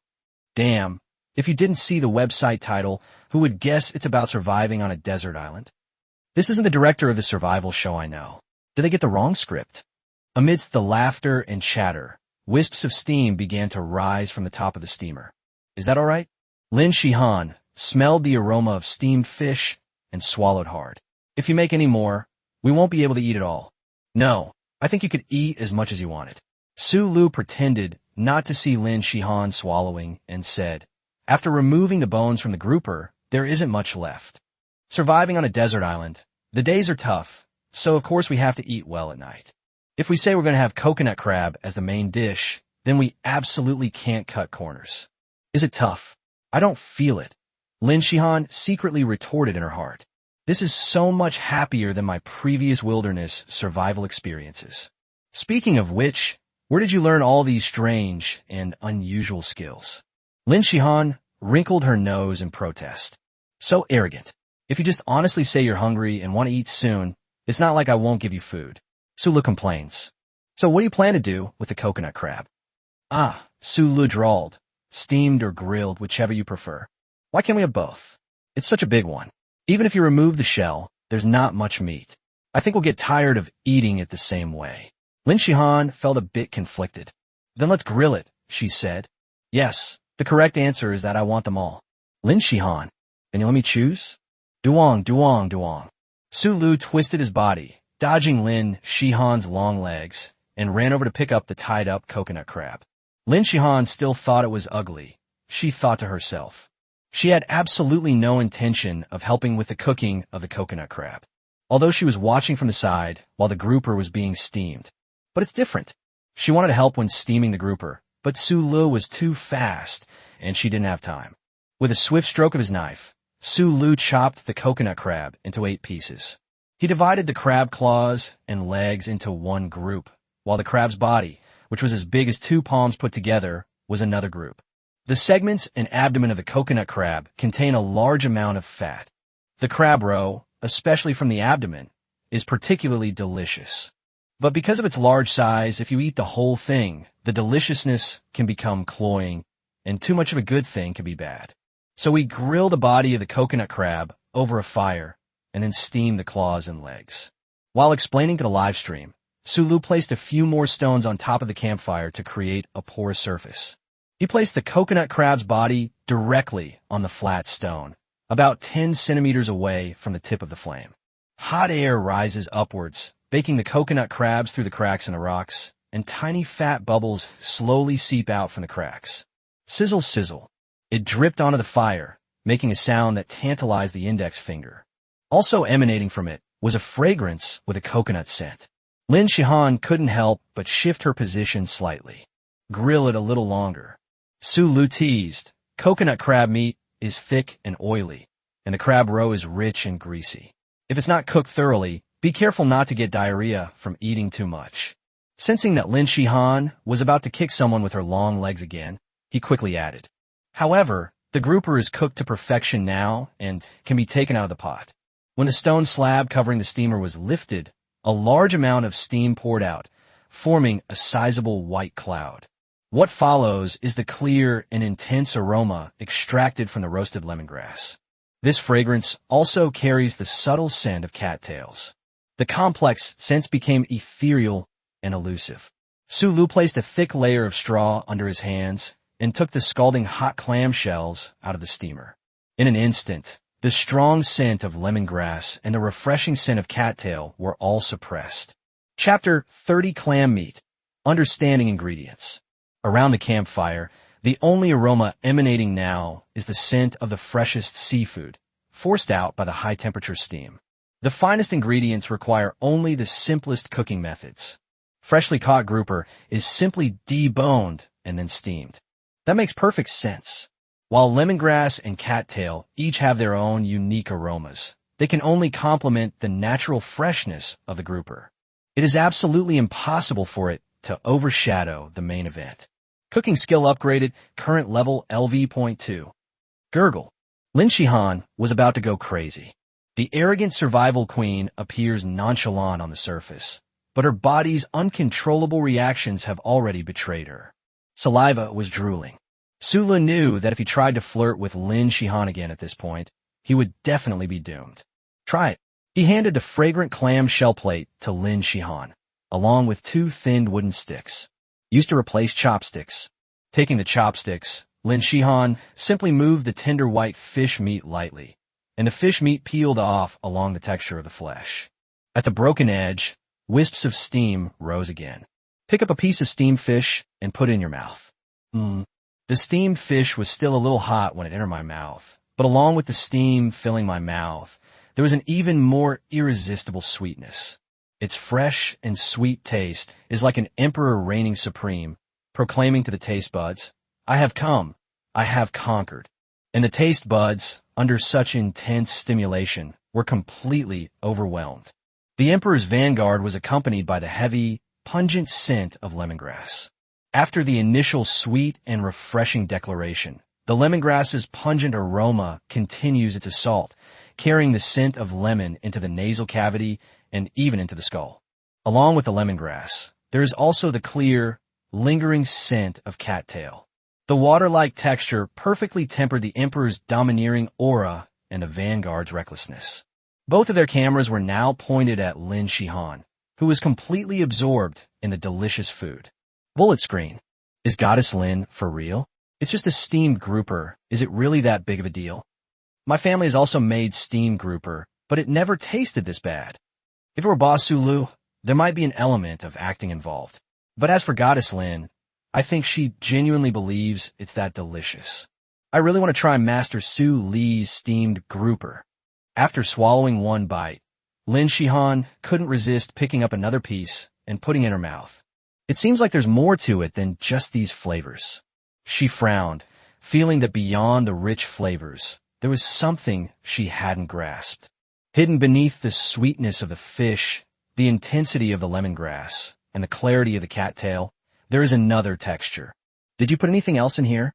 Damn, if you didn't see the website title, who would guess it's about surviving on a desert island? This isn't the director of the survival show I know. Did they get the wrong script? Amidst the laughter and chatter, wisps of steam began to rise from the top of the steamer. Is that all right? Lin Shihan smelled the aroma of steamed fish and swallowed hard. If you make any more, we won't be able to eat it all. No, I think you could eat as much as you wanted. Sulu pretended not to see Lin Shihan swallowing and said, after removing the bones from the grouper, there isn't much left. Surviving on a desert island, the days are tough, so of course we have to eat well at night. If we say we're going to have coconut crab as the main dish, then we absolutely can't cut corners. Is it tough? I don't feel it. Lin Shihan secretly retorted in her heart. This is so much happier than my previous wilderness survival experiences. Speaking of which, where did you learn all these strange and unusual skills? Lin Shihan wrinkled her nose in protest. So arrogant. If you just honestly say you're hungry and want to eat soon, it's not like I won't give you food. Sulu complains. So what do you plan to do with the coconut crab? Ah, Sulu drawled. Steamed or grilled, whichever you prefer. Why can't we have both? It's such a big one. Even if you remove the shell, there's not much meat. I think we'll get tired of eating it the same way. Lin Shihan felt a bit conflicted. Then let's grill it, she said. Yes, the correct answer is that I want them all. Lin Shihan, can you let me choose? Duong, duong, duong. Sulu twisted his body, dodging Lin Shihan's long legs, and ran over to pick up the tied-up coconut crab. Lin Shihan still thought it was ugly, she thought to herself. She had absolutely no intention of helping with the cooking of the coconut crab, although she was watching from the side while the grouper was being steamed. But it's different. She wanted to help when steaming the grouper, but Sulu was too fast, and she didn't have time. With a swift stroke of his knife, Sulu chopped the coconut crab into 8 pieces. He divided the crab claws and legs into one group, while the crab's body, which was as big as 2 palms put together, was another group. The segments and abdomen of the coconut crab contain a large amount of fat. The crab roe, especially from the abdomen, is particularly delicious. But because of its large size, if you eat the whole thing, the deliciousness can become cloying, and too much of a good thing can be bad. So we grill the body of the coconut crab over a fire, and then steam the claws and legs. While explaining to the live stream, Sulu placed a few more stones on top of the campfire to create a porous surface. He placed the coconut crab's body directly on the flat stone, about 10 centimeters away from the tip of the flame. Hot air rises upwards, baking the coconut crabs through the cracks in the rocks, and tiny fat bubbles slowly seep out from the cracks. Sizzle, sizzle. It dripped onto the fire, making a sound that tantalized the index finger. Also emanating from it was a fragrance with a coconut scent. Lin Shihan couldn't help but shift her position slightly. Grill it a little longer. Su Lu teased, coconut crab meat is thick and oily, and the crab roe is rich and greasy. If it's not cooked thoroughly, be careful not to get diarrhea from eating too much. Sensing that Lin Shihan was about to kick someone with her long legs again, he quickly added, however, the grouper is cooked to perfection now and can be taken out of the pot. When the stone slab covering the steamer was lifted, a large amount of steam poured out, forming a sizable white cloud. What follows is the clear and intense aroma extracted from the roasted lemongrass. This fragrance also carries the subtle scent of cattails. The complex scents became ethereal and elusive. Su Lu placed a thick layer of straw under his hands and took the scalding hot clamshells out of the steamer. In an instant, the strong scent of lemongrass and the refreshing scent of cattail were all suppressed. Chapter 30 Clam Meat. Understanding Ingredients. Around the campfire, the only aroma emanating now is the scent of the freshest seafood, forced out by the high-temperature steam. The finest ingredients require only the simplest cooking methods. Freshly caught grouper is simply deboned and then steamed. That makes perfect sense. While lemongrass and cattail each have their own unique aromas, they can only complement the natural freshness of the grouper. It is absolutely impossible for it to overshadow the main event. Cooking skill upgraded, current level LV.2. Gurgle. Lin Shihan was about to go crazy. The arrogant survival queen appears nonchalant on the surface, but her body's uncontrollable reactions have already betrayed her. Saliva was drooling. Su Lu knew that if he tried to flirt with Lin Shihan again at this point, he would definitely be doomed. Try it. He handed the fragrant clam shell plate to Lin Shihan, along with 2 thinned wooden sticks, used to replace chopsticks. Taking the chopsticks, Lin Shihan simply moved the tender white fish meat lightly, and the fish meat peeled off along the texture of the flesh. At the broken edge, wisps of steam rose again. Pick up a piece of steamed fish and put it in your mouth. The steamed fish was still a little hot when it entered my mouth, but along with the steam filling my mouth, there was an even more irresistible sweetness. Its fresh and sweet taste is like an emperor reigning supreme, proclaiming to the taste buds, I have come, I have conquered. And the taste buds, under such intense stimulation, were completely overwhelmed. The emperor's vanguard was accompanied by the heavy, pungent scent of lemongrass. After the initial sweet and refreshing declaration, the lemongrass's pungent aroma continues its assault, carrying the scent of lemon into the nasal cavity and even into the skull. Along with the lemongrass, there is also the clear, lingering scent of cattail. The water-like texture perfectly tempered the emperor's domineering aura and the vanguard's recklessness. Both of their cameras were now pointed at Lin Shihan, who was completely absorbed in the delicious food. Bullet screen. Is Goddess Lin for real? It's just a steamed grouper. Is it really that big of a deal? My family has also made steamed grouper, but it never tasted this bad. If it were Boss Su Lu, there might be an element of acting involved. But as for Goddess Lin, I think she genuinely believes it's that delicious. I really want to try Master Su Li's steamed grouper. After swallowing one bite, Lin Shihan couldn't resist picking up another piece and putting it in her mouth. It seems like there's more to it than just these flavors. She frowned, feeling that beyond the rich flavors, there was something she hadn't grasped. Hidden beneath the sweetness of the fish, the intensity of the lemongrass, and the clarity of the cattail, there is another texture. Did you put anything else in here?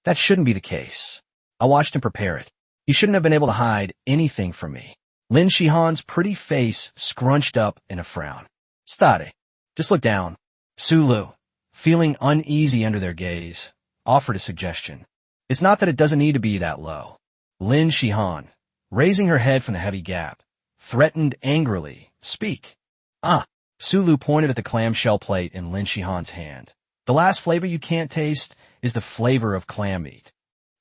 That shouldn't be the case. I watched him prepare it. He shouldn't have been able to hide anything from me. Lin Shihan's pretty face scrunched up in a frown. Stare. Just look down. Su Lu, feeling uneasy under their gaze, offered a suggestion. It's not that it doesn't need to be that low. Lin Shihan, raising her head from the heavy gap, threatened angrily, Speak. Su Lu pointed at the clamshell plate in Lin Shihan's hand. The last flavor you can't taste is the flavor of clam meat.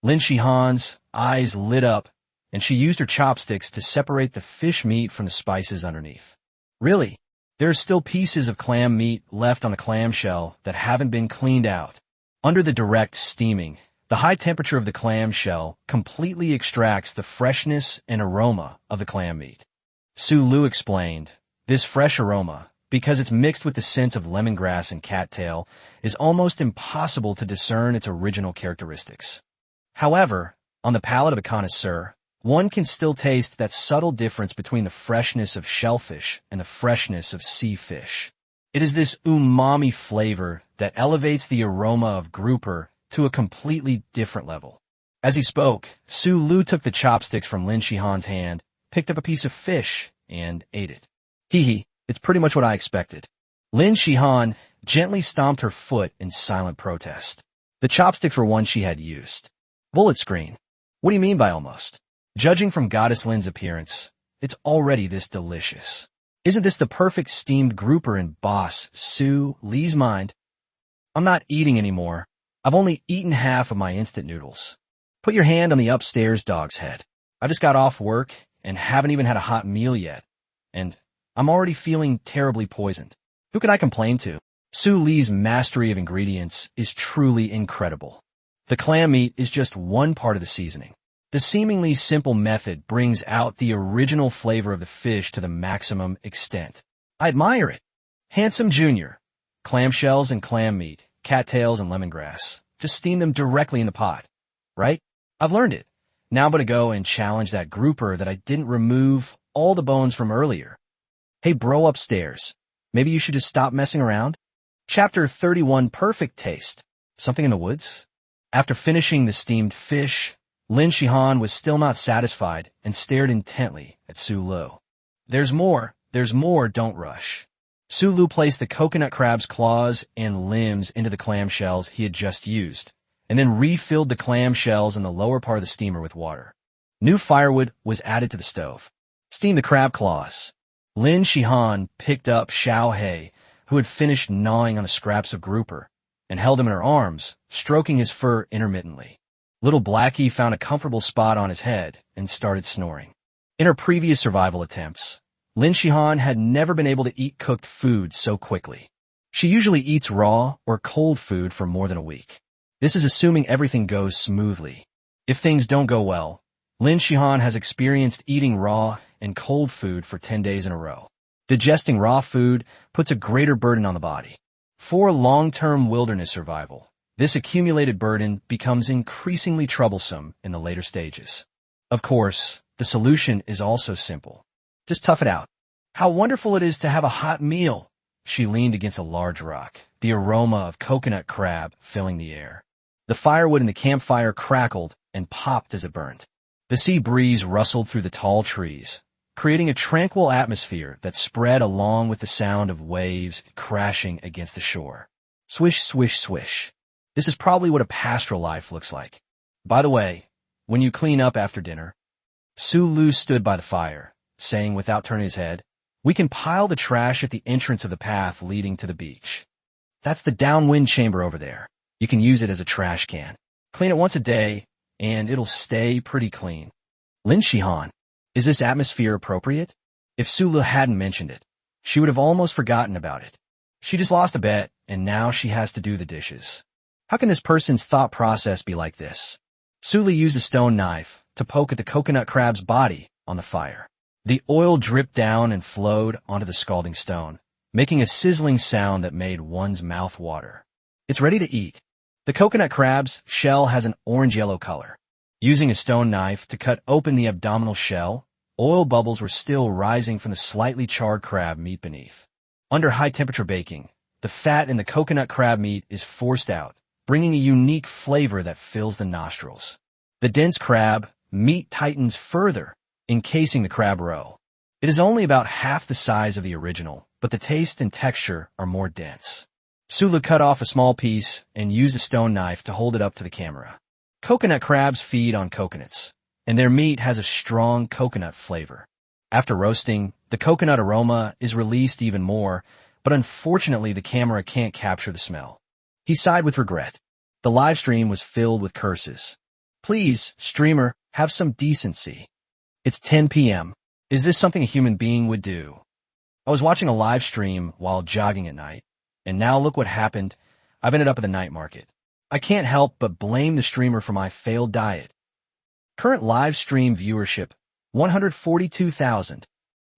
Lin Shihan's eyes lit up, and she used her chopsticks to separate the fish meat from the spices underneath. Really? There are still pieces of clam meat left on the clamshell that haven't been cleaned out. Under the direct steaming, the high temperature of the clamshell completely extracts the freshness and aroma of the clam meat. Su Lu explained, this fresh aroma, because it's mixed with the scent of lemongrass and cattail, is almost impossible to discern its original characteristics. However, on the palate of a connoisseur, one can still taste that subtle difference between the freshness of shellfish and the freshness of sea fish. It is this umami flavor that elevates the aroma of grouper to a completely different level. As he spoke, Su Lu took the chopsticks from Lin Shihan's hand, picked up a piece of fish, and ate it. Hee, it's pretty much what I expected. Lin Shihan gently stomped her foot in silent protest. The chopsticks were ones she had used. Bullet screen. What do you mean by almost? Judging from Goddess Lin's appearance, it's already this delicious. Isn't this the perfect steamed grouper in Boss Su Lee's mind? I'm not eating anymore. I've only eaten half of my instant noodles. Put your hand on the upstairs dog's head. I just got off work and haven't even had a hot meal yet. And I'm already feeling terribly poisoned. Who can I complain to? Su Lee's mastery of ingredients is truly incredible. The clam meat is just one part of the seasoning. The seemingly simple method brings out the original flavor of the fish to the maximum extent. I admire it. Handsome Junior. Clamshells and clam meat, cattails and lemongrass. Just steam them directly in the pot. Right? I've learned it. Now I'm going to go and challenge that grouper that I didn't remove all the bones from earlier. Hey bro upstairs, maybe you should just stop messing around? Chapter 31 Perfect Taste. Something in the woods? After finishing the steamed fish, Lin Shihan was still not satisfied and stared intently at Su Lu. There's more, don't rush. Su Lu placed the coconut crab's claws and limbs into the clamshells he had just used, and then refilled the clamshells in the lower part of the steamer with water. New firewood was added to the stove. Steam the crab claws. Lin Shihan picked up Xiao Hei, who had finished gnawing on the scraps of grouper, and held him in her arms, stroking his fur intermittently. Little Blackie found a comfortable spot on his head and started snoring. In her previous survival attempts, Lin Shihan had never been able to eat cooked food so quickly. She usually eats raw or cold food for more than a week. This is assuming everything goes smoothly. If things don't go well, Lin Shihan has experienced eating raw and cold food for 10 days in a row. Digesting raw food puts a greater burden on the body. For long-term wilderness survival, this accumulated burden becomes increasingly troublesome in the later stages. Of course, the solution is also simple. Just tough it out. How wonderful it is to have a hot meal. She leaned against a large rock, the aroma of coconut crab filling the air. The firewood in the campfire crackled and popped as it burned. The sea breeze rustled through the tall trees, creating a tranquil atmosphere that spread along with the sound of waves crashing against the shore. Swish, swish, swish. This is probably what a pastoral life looks like. By the way, when you clean up after dinner, Su Lu stood by the fire, saying without turning his head, we can pile the trash at the entrance of the path leading to the beach. That's the downwind chamber over there. You can use it as a trash can. Clean it once a day, and it'll stay pretty clean. Lin Shihan, is this atmosphere appropriate? If Su Lu hadn't mentioned it, she would have almost forgotten about it. She just lost a bet, and now she has to do the dishes. How can this person's thought process be like this? Su Lu used a stone knife to poke at the coconut crab's body on the fire. The oil dripped down and flowed onto the scalding stone, making a sizzling sound that made one's mouth water. It's ready to eat. The coconut crab's shell has an orange-yellow color. Using a stone knife to cut open the abdominal shell, oil bubbles were still rising from the slightly charred crab meat beneath. Under high-temperature baking, the fat in the coconut crab meat is forced out, bringing a unique flavor that fills the nostrils. The dense crab meat tightens further, encasing the crab roe. It is only about half the size of the original, but the taste and texture are more dense. Su Lu cut off a small piece and used a stone knife to hold it up to the camera. Coconut crabs feed on coconuts, and their meat has a strong coconut flavor. After roasting, the coconut aroma is released even more, but unfortunately the camera can't capture the smell. He sighed with regret. The live stream was filled with curses. Please, streamer, have some decency. It's 10 p.m. Is this something a human being would do? I was watching a live stream while jogging at night, and now look what happened. I've ended up at the night market. I can't help but blame the streamer for my failed diet. Current live stream viewership, 142,000.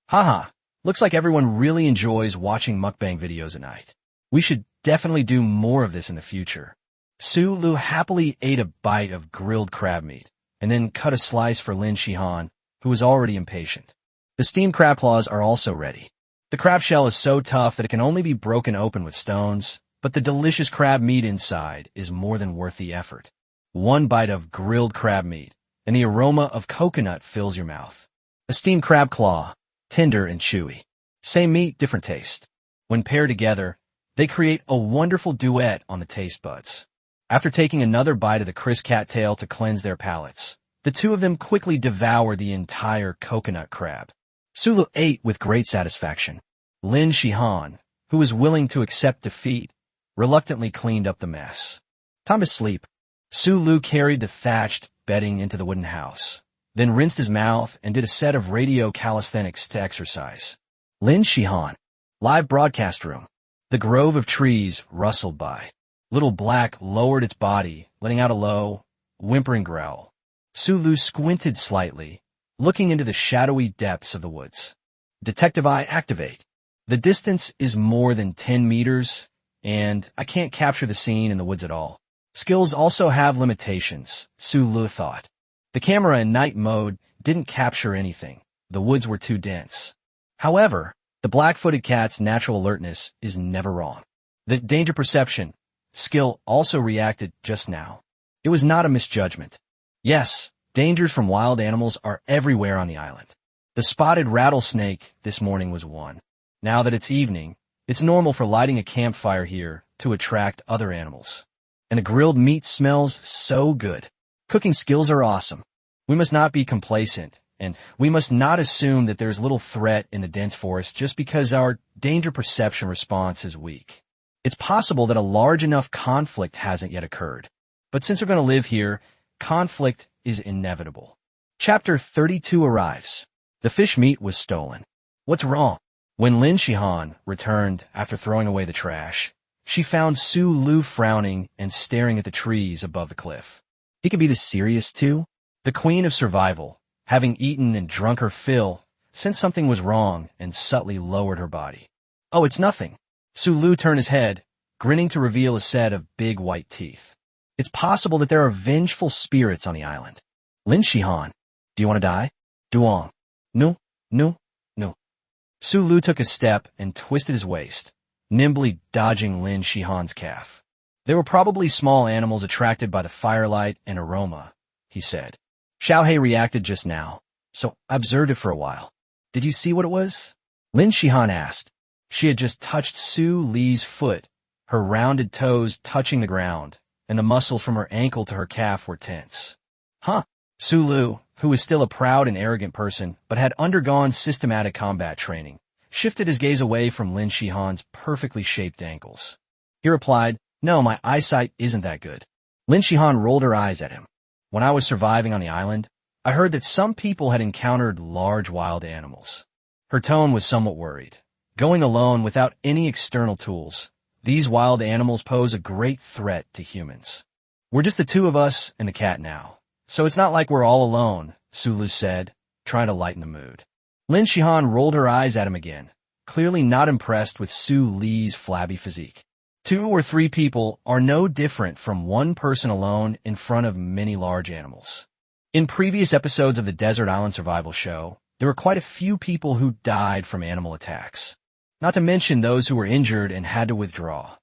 Haha, Looks like everyone really enjoys watching mukbang videos at night. We should definitely do more of this in the future. Su Lu happily ate a bite of grilled crab meat, and then cut a slice for Lin Shihan, who was already impatient. The steamed crab claws are also ready. The crab shell is so tough that it can only be broken open with stones, but the delicious crab meat inside is more than worth the effort. One bite of grilled crab meat, and the aroma of coconut fills your mouth. A steamed crab claw, tender and chewy. Same meat, different taste. When paired together, they create a wonderful duet on the taste buds. After taking another bite of the crisp cattail to cleanse their palates, the two of them quickly devour the entire coconut crab. Su Lu ate with great satisfaction. Lin Shihan, who was willing to accept defeat, reluctantly cleaned up the mess. Time to sleep. Su Lu carried the thatched bedding into the wooden house, then rinsed his mouth and did a set of radio calisthenics to exercise. Lin Shihan. Live broadcast room. The grove of trees rustled by. Little Black lowered its body, letting out a low, whimpering growl. Su Lu squinted slightly, looking into the shadowy depths of the woods. Detective Eye activate. The distance is more than 10 meters, and I can't capture the scene in the woods at all. Skills also have limitations, Su Lu thought. The camera in night mode didn't capture anything. The woods were too dense. However, the black-footed cat's natural alertness is never wrong. The danger perception skill also reacted just now. It was not a misjudgment. Yes, dangers from wild animals are everywhere on the island. The spotted rattlesnake this morning was one. Now that it's evening, it's normal for lighting a campfire here to attract other animals. And the grilled meat smells so good. Cooking skills are awesome. We must not be complacent, and we must not assume that there's little threat in the dense forest just because our danger perception response is weak. It's possible that a large enough conflict hasn't yet occurred. But since we're going to live here, conflict is inevitable. Chapter 32 arrives. The fish meat was stolen. What's wrong? When Lin Shihan returned after throwing away the trash, she found Su Lu frowning and staring at the trees above the cliff. He could be this serious too? The queen of survival, having eaten and drunk her fill, sensed something was wrong and subtly lowered her body. Oh, it's nothing. Su Lu turned his head, grinning to reveal a set of big white teeth. It's possible that there are vengeful spirits on the island. Lin Shihan, do you want to die? Duong. No, no, no. Su Lu took a step and twisted his waist, nimbly dodging Lin Shihan's calf. They were probably small animals attracted by the firelight and aroma, he said. Xiaohei reacted just now, so I observed it for a while. Did you see what it was? Lin Shihan asked. She had just touched Su Li's foot, her rounded toes touching the ground, and the muscle from her ankle to her calf were tense. Huh? Su Lu, who was still a proud and arrogant person, but had undergone systematic combat training, shifted his gaze away from Lin Shihan's perfectly shaped ankles. He replied, No, my eyesight isn't that good. Lin Shihan rolled her eyes at him. When I was surviving on the island, I heard that some people had encountered large wild animals. Her tone was somewhat worried. Going alone without any external tools, these wild animals pose a great threat to humans. We're just the two of us and the cat now, so it's not like we're all alone, Su Lu said, trying to lighten the mood. Lin Shihan rolled her eyes at him again, clearly not impressed with Su Li's flabby physique. 2 or 3 people are no different from one person alone in front of many large animals. In previous episodes of the Desert Island Survival Show, there were quite a few people who died from animal attacks, not to mention those who were injured and had to withdraw.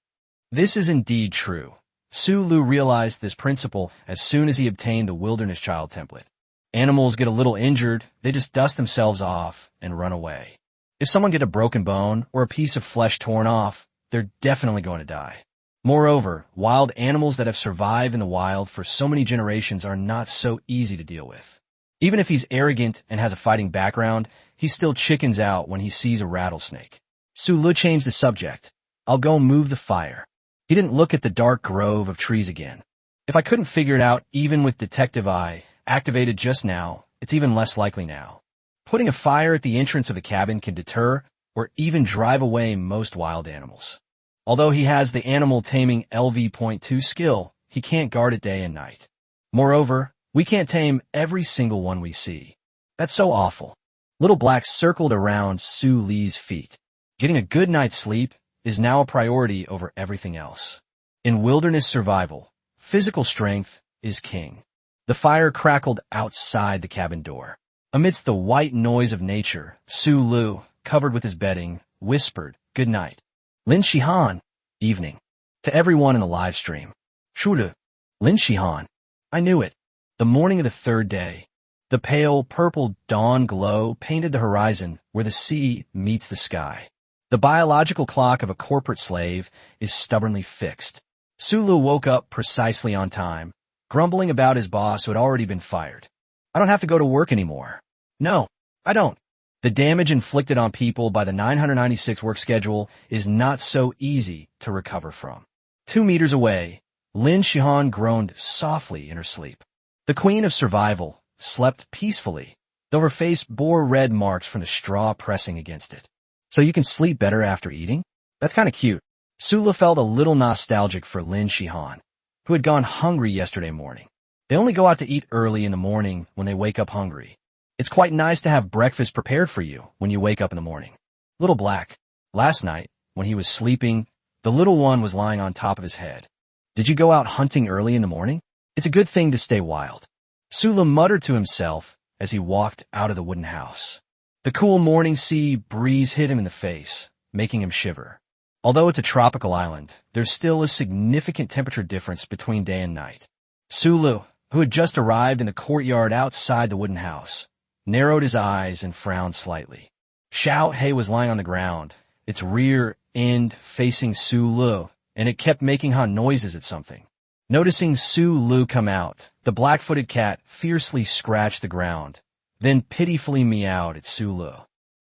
This is indeed true. Su Lu realized this principle as soon as he obtained the Wilderness Child template. Animals get a little injured, they just dust themselves off and run away. If someone gets a broken bone or a piece of flesh torn off, they're definitely going to die. Moreover, wild animals that have survived in the wild for so many generations are not so easy to deal with. Even if he's arrogant and has a fighting background, he still chickens out when he sees a rattlesnake. Su Lu changed the subject. I'll go move the fire. He didn't look at the dark grove of trees again. If I couldn't figure it out even with Detective Eye activated just now, it's even less likely now. Putting a fire at the entrance of the cabin can deter or even drive away most wild animals. Although he has the animal taming LV.2 skill, he can't guard it day and night. Moreover, we can't tame every single one we see. That's so awful. Little Black circled around Su Li's feet. Getting a good night's sleep is now a priority over everything else. In wilderness survival, physical strength is king. The fire crackled outside the cabin door. Amidst the white noise of nature, Su Lu, covered with his bedding, whispered, "Good night." Lin Shihan, evening. To everyone in the live stream. Shude, Lin Shihan. I knew it. The morning of the third day. The pale purple dawn glow painted the horizon where the sea meets the sky. The biological clock of a corporate slave is stubbornly fixed. Su Lu woke up precisely on time, grumbling about his boss who had already been fired. I don't have to go to work anymore. No, I don't. The damage inflicted on people by the 996 work schedule is not so easy to recover from. 2 meters away, Lin Shihan groaned softly in her sleep. The queen of survival slept peacefully, though her face bore red marks from the straw pressing against it. So you can sleep better after eating? That's kind of cute. Sula felt a little nostalgic for Lin Shihan, who had gone hungry yesterday morning. They only go out to eat early in the morning when they wake up hungry. It's quite nice to have breakfast prepared for you when you wake up in the morning. Little Black, last night, when he was sleeping, the little one was lying on top of his head. Did you go out hunting early in the morning? It's a good thing to stay wild. Sula muttered to himself as he walked out of the wooden house. The cool morning sea breeze hit him in the face, making him shiver. Although it's a tropical island, there's still a significant temperature difference between day and night. Sulu, who had just arrived in the courtyard outside the wooden house, narrowed his eyes and frowned slightly. Xiao He was lying on the ground, its rear end facing Su Lu, and it kept making noises at something. Noticing Su Lu come out, the black-footed cat fiercely scratched the ground, then pitifully meowed at Su Lu.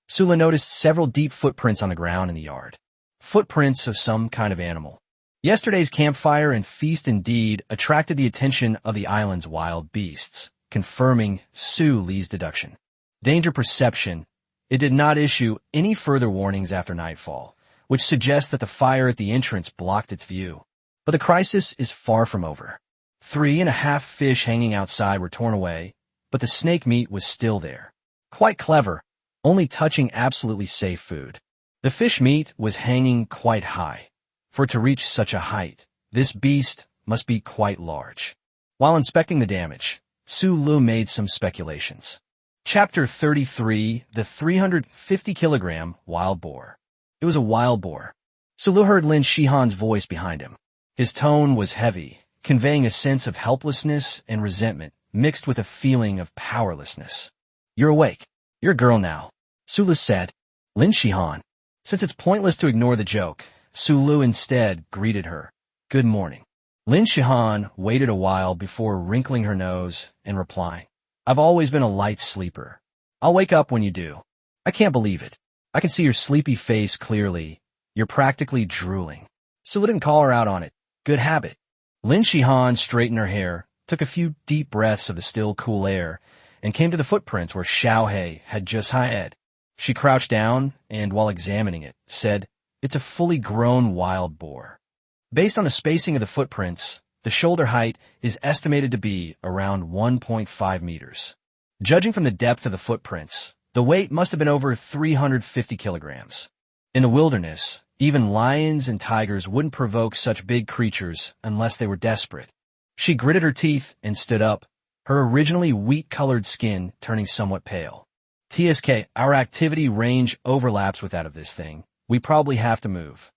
Su Lu noticed several deep footprints on the ground in the yard. Footprints of some kind of animal. Yesterday's campfire and feast indeed attracted the attention of the island's wild beasts, confirming Su Li's deduction. Danger perception. It did not issue any further warnings after nightfall, which suggests that the fire at the entrance blocked its view. But the crisis is far from over. 3.5 fish hanging outside were torn away, but the snake meat was still there. Quite clever, only touching absolutely safe food. The fish meat was hanging quite high. For it to reach such a height, this beast must be quite large. While inspecting the damage, Su Lu made some speculations. Chapter 33, the 350-kilogram wild boar. It was a wild boar. Su Lu heard Lin Shihan's voice behind him. His tone was heavy, conveying a sense of helplessness and resentment, mixed with a feeling of powerlessness. You're awake. You're a girl now, Su Lu said. Lin Shihan. Since it's pointless to ignore the joke, Su Lu instead greeted her. Good morning. Lin Shihan waited a while before wrinkling her nose and replying. I've always been a light sleeper. I'll wake up when you do. I can't believe it. I can see your sleepy face clearly. You're practically drooling. Su Lu didn't call her out on it. Good habit. Lin Shihan straightened her hair, took a few deep breaths of the still cool air, and came to the footprints where Xiao He had just hid. She crouched down and, while examining it, said, It's a fully grown wild boar. Based on the spacing of the footprints, the shoulder height is estimated to be around 1.5 meters. Judging from the depth of the footprints, the weight must have been over 350 kilograms. In the wilderness, even lions and tigers wouldn't provoke such big creatures unless they were desperate. She gritted her teeth and stood up, her originally wheat-colored skin turning somewhat pale. TSK, our activity range overlaps with that of this thing. We probably have to move.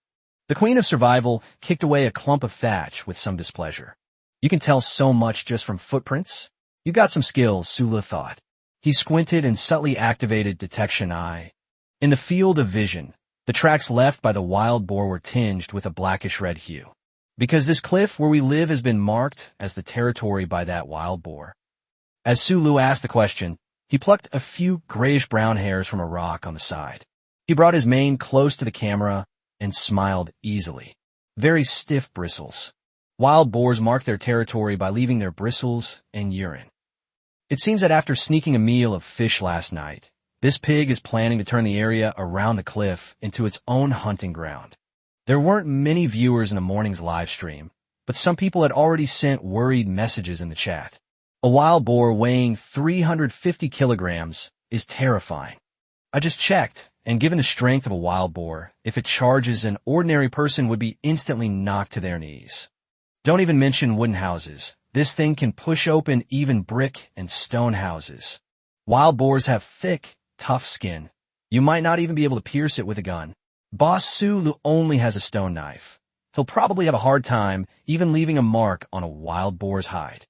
The Queen of Survival kicked away a clump of thatch with some displeasure. You can tell so much just from footprints. You got some skills, Sula thought. He squinted and subtly activated Detection Eye. In the field of vision, the tracks left by the wild boar were tinged with a blackish-red hue. Because this cliff where we live has been marked as the territory by that wild boar. As Sulu asked the question, he plucked a few grayish-brown hairs from a rock on the side. He brought his mane close to the camera and smiled easily. Very stiff bristles. Wild boars mark their territory by leaving their bristles and urine. It seems that after sneaking a meal of fish last night, this pig is planning to turn the area around the cliff into its own hunting ground. There weren't many viewers in the morning's live stream, but some people had already sent worried messages in the chat. A wild boar weighing 350 kilograms is terrifying. I just checked, and given the strength of a wild boar, if it charges, an ordinary person would be instantly knocked to their knees. Don't even mention wooden houses. This thing can push open even brick and stone houses. Wild boars have thick, tough skin. You might not even be able to pierce it with a gun. Boss Sulu only has a stone knife. He'll probably have a hard time even leaving a mark on a wild boar's hide.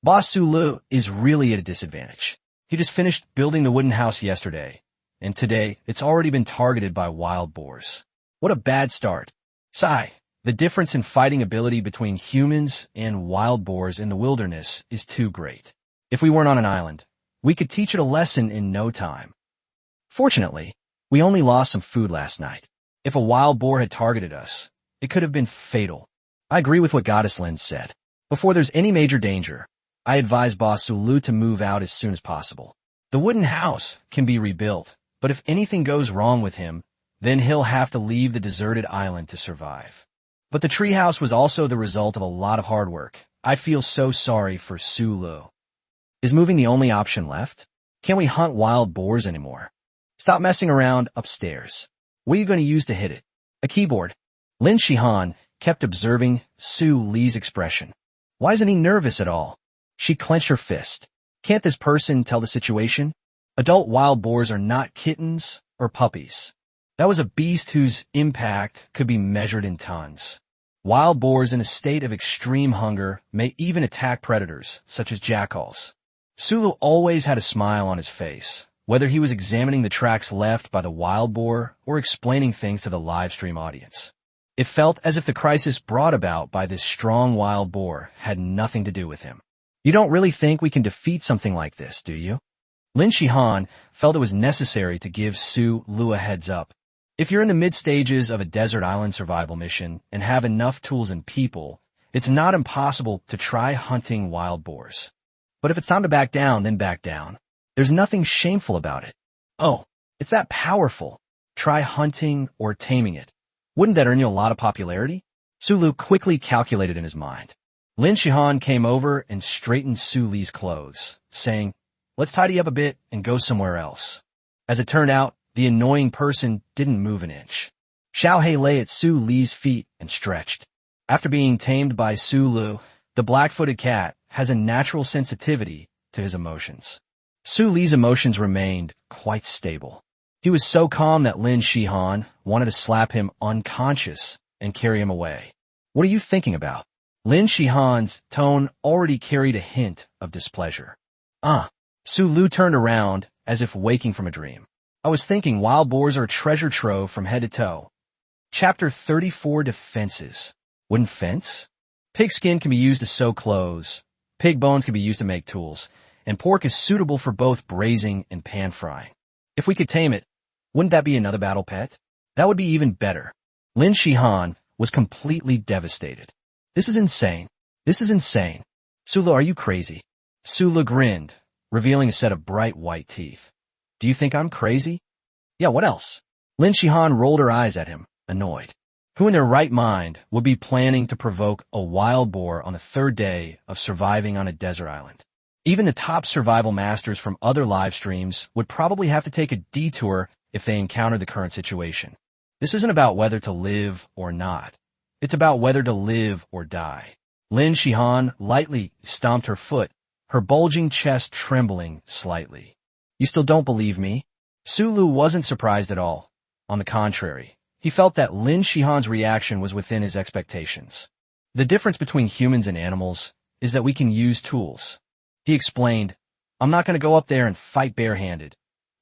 Boss Sulu is really at a disadvantage. He just finished building the wooden house yesterday, and today it's already been targeted by wild boars. What a bad start. Sigh. The difference in fighting ability between humans and wild boars in the wilderness is too great. If we weren't on an island, we could teach it a lesson in no time. Fortunately, we only lost some food last night. If a wild boar had targeted us, it could have been fatal. I agree with what Goddess Lin said. Before there's any major danger, I advise Boss Sulu to move out as soon as possible. The wooden house can be rebuilt, but if anything goes wrong with him, then he'll have to leave the deserted island to survive. But the treehouse was also the result of a lot of hard work. I feel so sorry for Sulu. Is moving the only option left? Can't we hunt wild boars anymore? Stop messing around upstairs. What are you going to use to hit it? A keyboard. Lin Shihan kept observing Su Li's expression. Why isn't he nervous at all? She clenched her fist. Can't this person tell the situation? Adult wild boars are not kittens or puppies. That was a beast whose impact could be measured in tons. Wild boars in a state of extreme hunger may even attack predators, such as jackals. Sulu always had a smile on his face, whether he was examining the tracks left by the wild boar or explaining things to the livestream audience. It felt as if the crisis brought about by this strong wild boar had nothing to do with him. You don't really think we can defeat something like this, do you? Lin Shihan felt it was necessary to give Su Lu a heads up. If you're in the mid-stages of a desert island survival mission and have enough tools and people, it's not impossible to try hunting wild boars. But if it's time to back down, then back down. There's nothing shameful about it. Oh, it's that powerful. Try hunting or taming it. Wouldn't that earn you a lot of popularity? Sulu quickly calculated in his mind. Lin Shihan came over and straightened Su Li's clothes, saying, "Let's tidy up a bit and go somewhere else." As it turned out, the annoying person didn't move an inch. Xiao Hei lay at Su Li's feet and stretched. After being tamed by Su Lu, the black-footed cat has a natural sensitivity to his emotions. Su Li's emotions remained quite stable. He was so calm that Lin Shihan wanted to slap him unconscious and carry him away. What are you thinking about? Lin Shihan's tone already carried a hint of displeasure. Su Lu turned around as if waking from a dream. I was thinking wild boars are a treasure trove from head to toe. Chapter 34 Defenses. Wooden fence? Pig skin can be used to sew clothes. Pig bones can be used to make tools. And pork is suitable for both braising and pan frying. If we could tame it, wouldn't that be another battle pet? That would be even better. Lin Shihan was completely devastated. This is insane. This is insane. Sulu, are you crazy? Sulu grinned, revealing a set of bright white teeth. Do you think I'm crazy? Yeah, what else? Lin Shihan rolled her eyes at him, annoyed. Who in their right mind would be planning to provoke a wild boar on the third day of surviving on a desert island? Even the top survival masters from other live streams would probably have to take a detour if they encountered the current situation. This isn't about whether to live or not. It's about whether to live or die. Lin Shihan lightly stomped her foot, her bulging chest trembling slightly. You still don't believe me? Sulu wasn't surprised at all. On the contrary, he felt that Lin Shihan's reaction was within his expectations. The difference between humans and animals is that we can use tools. He explained, I'm not going to go up there and fight barehanded.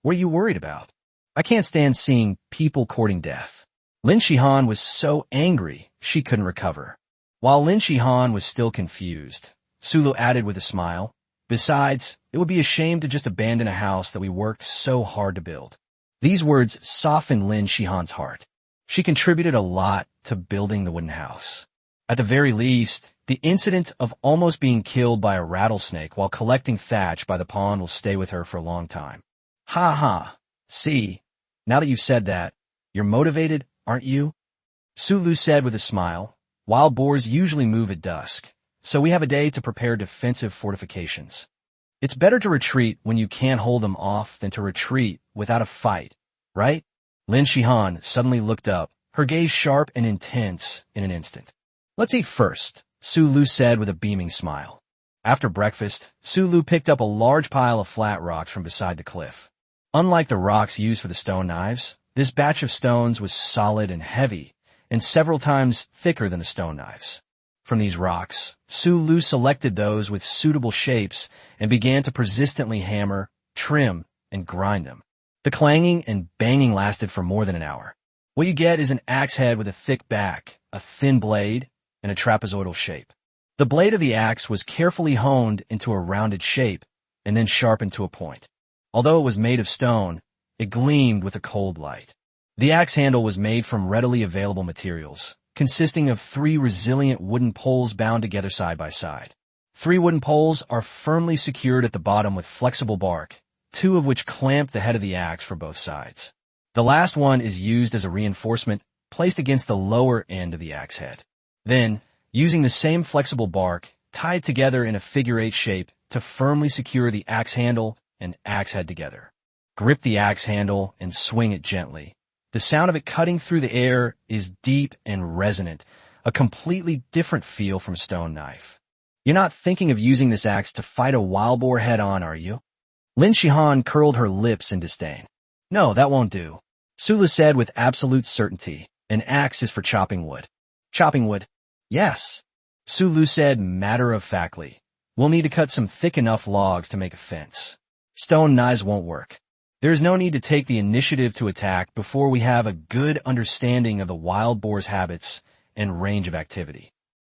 What are you worried about? I can't stand seeing people courting death. Lin Shihan was so angry she couldn't recover. While Lin Shihan was still confused, Sulu added with a smile, besides, it would be a shame to just abandon a house that we worked so hard to build. These words softened Lin Shihan's heart. She contributed a lot to building the wooden house. At the very least, the incident of almost being killed by a rattlesnake while collecting thatch by the pond will stay with her for a long time. Ha ha. See, now that you've said that, you're motivated, aren't you? Sulu said with a smile. Wild boars usually move at dusk, so we have a day to prepare defensive fortifications. It's better to retreat when you can't hold them off than to retreat without a fight, right? Lin Shihan suddenly looked up, her gaze sharp and intense in an instant. Let's eat first, Su Lu said with a beaming smile. After breakfast, Su Lu picked up a large pile of flat rocks from beside the cliff. Unlike the rocks used for the stone knives, this batch of stones was solid and heavy, and several times thicker than the stone knives. From these rocks, Su Lu selected those with suitable shapes and began to persistently hammer, trim, and grind them. The clanging and banging lasted for more than an hour. What you get is an axe head with a thick back, a thin blade, and a trapezoidal shape. The blade of the axe was carefully honed into a rounded shape and then sharpened to a point. Although it was made of stone, it gleamed with a cold light. The axe handle was made from readily available materials, consisting of 3 resilient wooden poles bound together side by side. 3 wooden poles are firmly secured at the bottom with flexible bark, 2 of which clamp the head of the axe for both sides. The last one is used as a reinforcement placed against the lower end of the axe head. Then, using the same flexible bark, tie it together in a figure-8 shape to firmly secure the axe handle and axe head together. Grip the axe handle and swing it gently. The sound of it cutting through the air is deep and resonant, a completely different feel from a stone knife. You're not thinking of using this axe to fight a wild boar head-on, are you? Lin Shihan curled her lips in disdain. No, that won't do. Su Lu said with absolute certainty, an axe is for chopping wood. Chopping wood? Yes. Su Lu said matter-of-factly. We'll need to cut some thick enough logs to make a fence. Stone knives won't work. There is no need to take the initiative to attack before we have a good understanding of the wild boar's habits and range of activity.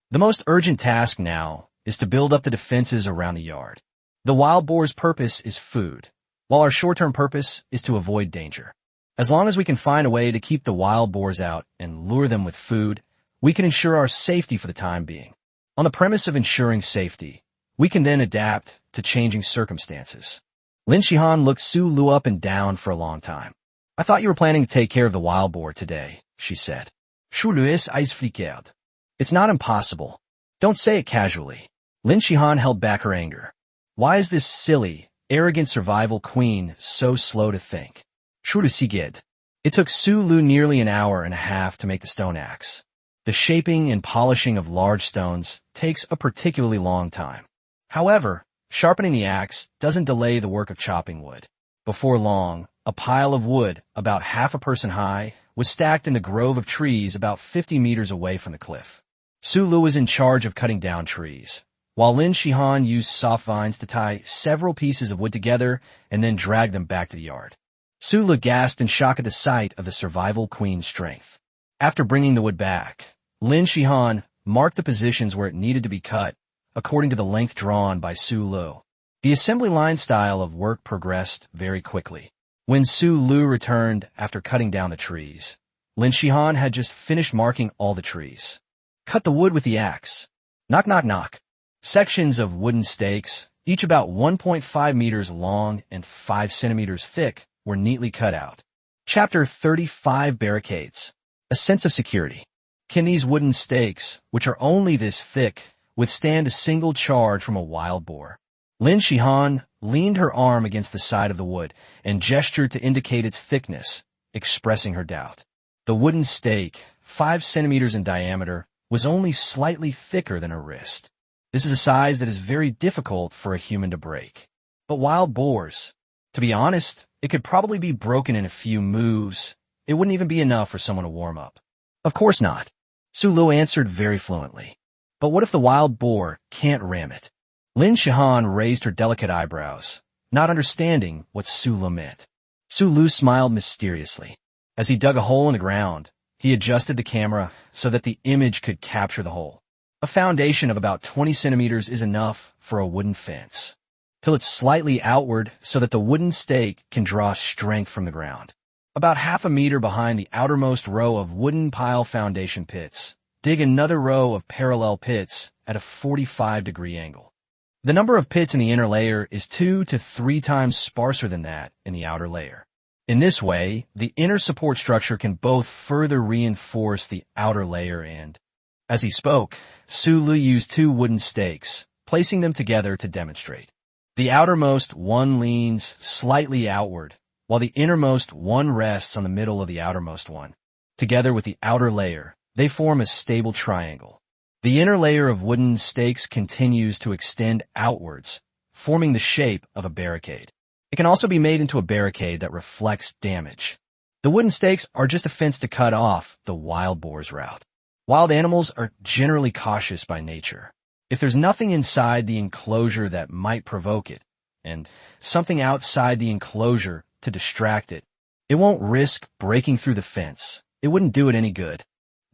The most urgent task now is to build up the defenses around the yard. The wild boar's purpose is food, while our short-term purpose is to avoid danger. As long as we can find a way to keep the wild boars out and lure them with food, we can ensure our safety for the time being. On the premise of ensuring safety, we can then adapt to changing circumstances. Lin Shihan looked Su Lu up and down for a long time. I thought you were planning to take care of the wild boar today, she said. Su Lu is ijsflikkerd. It's not impossible. Don't say it casually. Lin Shihan held back her anger. Why is this silly, arrogant survival queen so slow to think? Su Lu sigid. It took Su Lu nearly an hour and a half to make the stone axe. The shaping and polishing of large stones takes a particularly long time. However, sharpening the axe doesn't delay the work of chopping wood. Before long, a pile of wood, about half a person high, was stacked in a grove of trees about 50 meters away from the cliff. Su Lu was in charge of cutting down trees, while Lin Shihan used soft vines to tie several pieces of wood together and then drag them back to the yard. Su Lu gasped in shock at the sight of the survival queen's strength. After bringing the wood back, Lin Shihan marked the positions where it needed to be cut, according to the length drawn by Su Lu. The assembly line style of work progressed very quickly. When Su Lu returned after cutting down the trees, Lin Shihan had just finished marking all the trees. Cut the wood with the axe. Knock, knock, knock. Sections of wooden stakes, each about 1.5 meters long and 5 centimeters thick, were neatly cut out. Chapter 35 Barricades. A sense of security. Can these wooden stakes, which are only this thick, withstand a single charge from a wild boar? Lin Shihan leaned her arm against the side of the wood and gestured to indicate its thickness, expressing her doubt. The wooden stake, 5 centimeters in diameter, was only slightly thicker than her wrist. This is a size that is very difficult for a human to break. But wild boars, to be honest, it could probably be broken in a few moves. It wouldn't even be enough for someone to warm up. Of course not. Su Lu answered very fluently. But what if the wild boar can't ram it? Lin Shihan raised her delicate eyebrows, not understanding what Su Lu meant. Su Lu smiled mysteriously. As he dug a hole in the ground, he adjusted the camera so that the image could capture the hole. A foundation of about 20 centimeters is enough for a wooden fence, till it's slightly outward so that the wooden stake can draw strength from the ground. About half a meter behind the outermost row of wooden pile foundation pits, dig another row of parallel pits at a 45-degree angle. The number of pits in the inner layer is 2 to 3 times sparser than that in the outer layer. In this way, the inner support structure can both further reinforce the outer layer and... As he spoke, Su Lu used 2 wooden stakes, placing them together to demonstrate. The outermost one leans slightly outward, while the innermost one rests on the middle of the outermost one. Together with the outer layer, they form a stable triangle. The inner layer of wooden stakes continues to extend outwards, forming the shape of a barricade. It can also be made into a barricade that reflects damage. The wooden stakes are just a fence to cut off the wild boar's route. Wild animals are generally cautious by nature. If there's nothing inside the enclosure that might provoke it, and something outside the enclosure to distract it, it won't risk breaking through the fence. It wouldn't do it any good.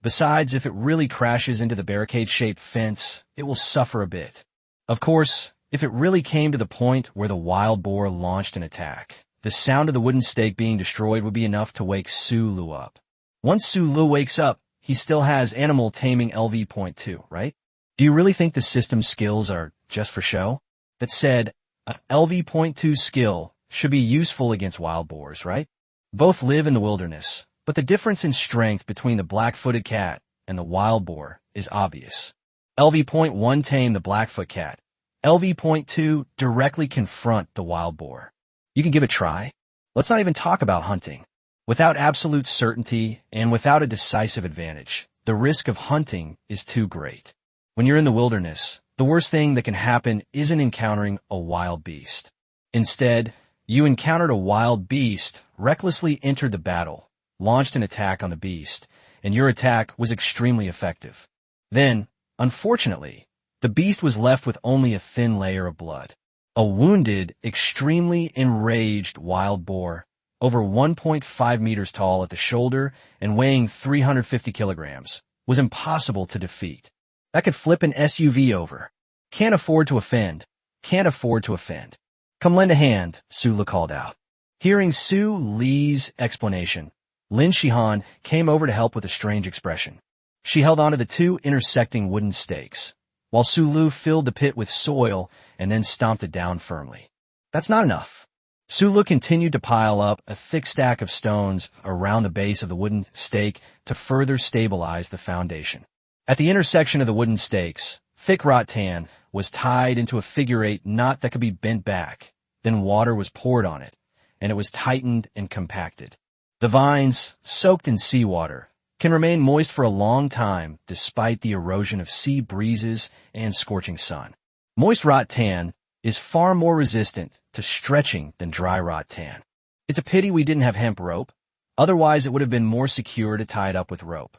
Besides, if it really crashes into the barricade-shaped fence, it will suffer a bit. Of course, if it really came to the point where the wild boar launched an attack, the sound of the wooden stake being destroyed would be enough to wake Sulu up. Once Sulu wakes up, he still has animal taming LV.2, right? Do you really think the system's skills are just for show? That said, a LV.2 skill should be useful against wild boars, right? Both live in the wilderness, but the difference in strength between the black-footed cat and the wild boar is obvious. LV.1 tame the Blackfoot cat. LV.2 directly confront the wild boar. You can give it a try. Let's not even talk about hunting. Without absolute certainty and without a decisive advantage, the risk of hunting is too great. When you're in the wilderness, the worst thing that can happen isn't encountering a wild beast. Instead, you encountered a wild beast, recklessly entered the battle, launched an attack on the beast, and your attack was extremely effective. Then, unfortunately, the beast was left with only a thin layer of blood. A wounded, extremely enraged wild boar, over 1.5 meters tall at the shoulder and weighing 350 kilograms, was impossible to defeat. That could flip an SUV over. Can't afford to offend. Can't afford to offend. Come lend a hand, Sulu called out. Hearing Su Li's explanation, Lin Shihan came over to help with a strange expression. She held onto the two intersecting wooden stakes, while Sulu filled the pit with soil and then stomped it down firmly. That's not enough. Sulu continued to pile up a thick stack of stones around the base of the wooden stake to further stabilize the foundation. At the intersection of the wooden stakes, thick rattan was tied into a figure-8 knot that could be bent back. Then water was poured on it, and it was tightened and compacted. The vines, soaked in seawater, can remain moist for a long time despite the erosion of sea breezes and scorching sun. Moist rattan is far more resistant to stretching than dry rattan. It's a pity we didn't have hemp rope, otherwise it would have been more secure to tie it up with rope.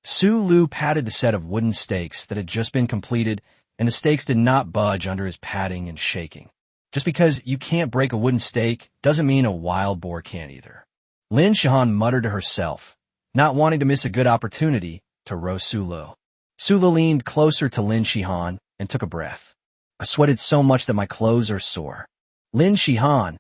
Sulu patted the set of wooden stakes that had just been completed, and the stakes did not budge under his patting and shaking. Just because you can't break a wooden stake doesn't mean a wild boar can't either. Lin Shihan muttered to herself, not wanting to miss a good opportunity to roast Sulu. Sulu leaned closer to Lin Shihan and took a breath. I sweated so much that my clothes are sore. Lin Shihan,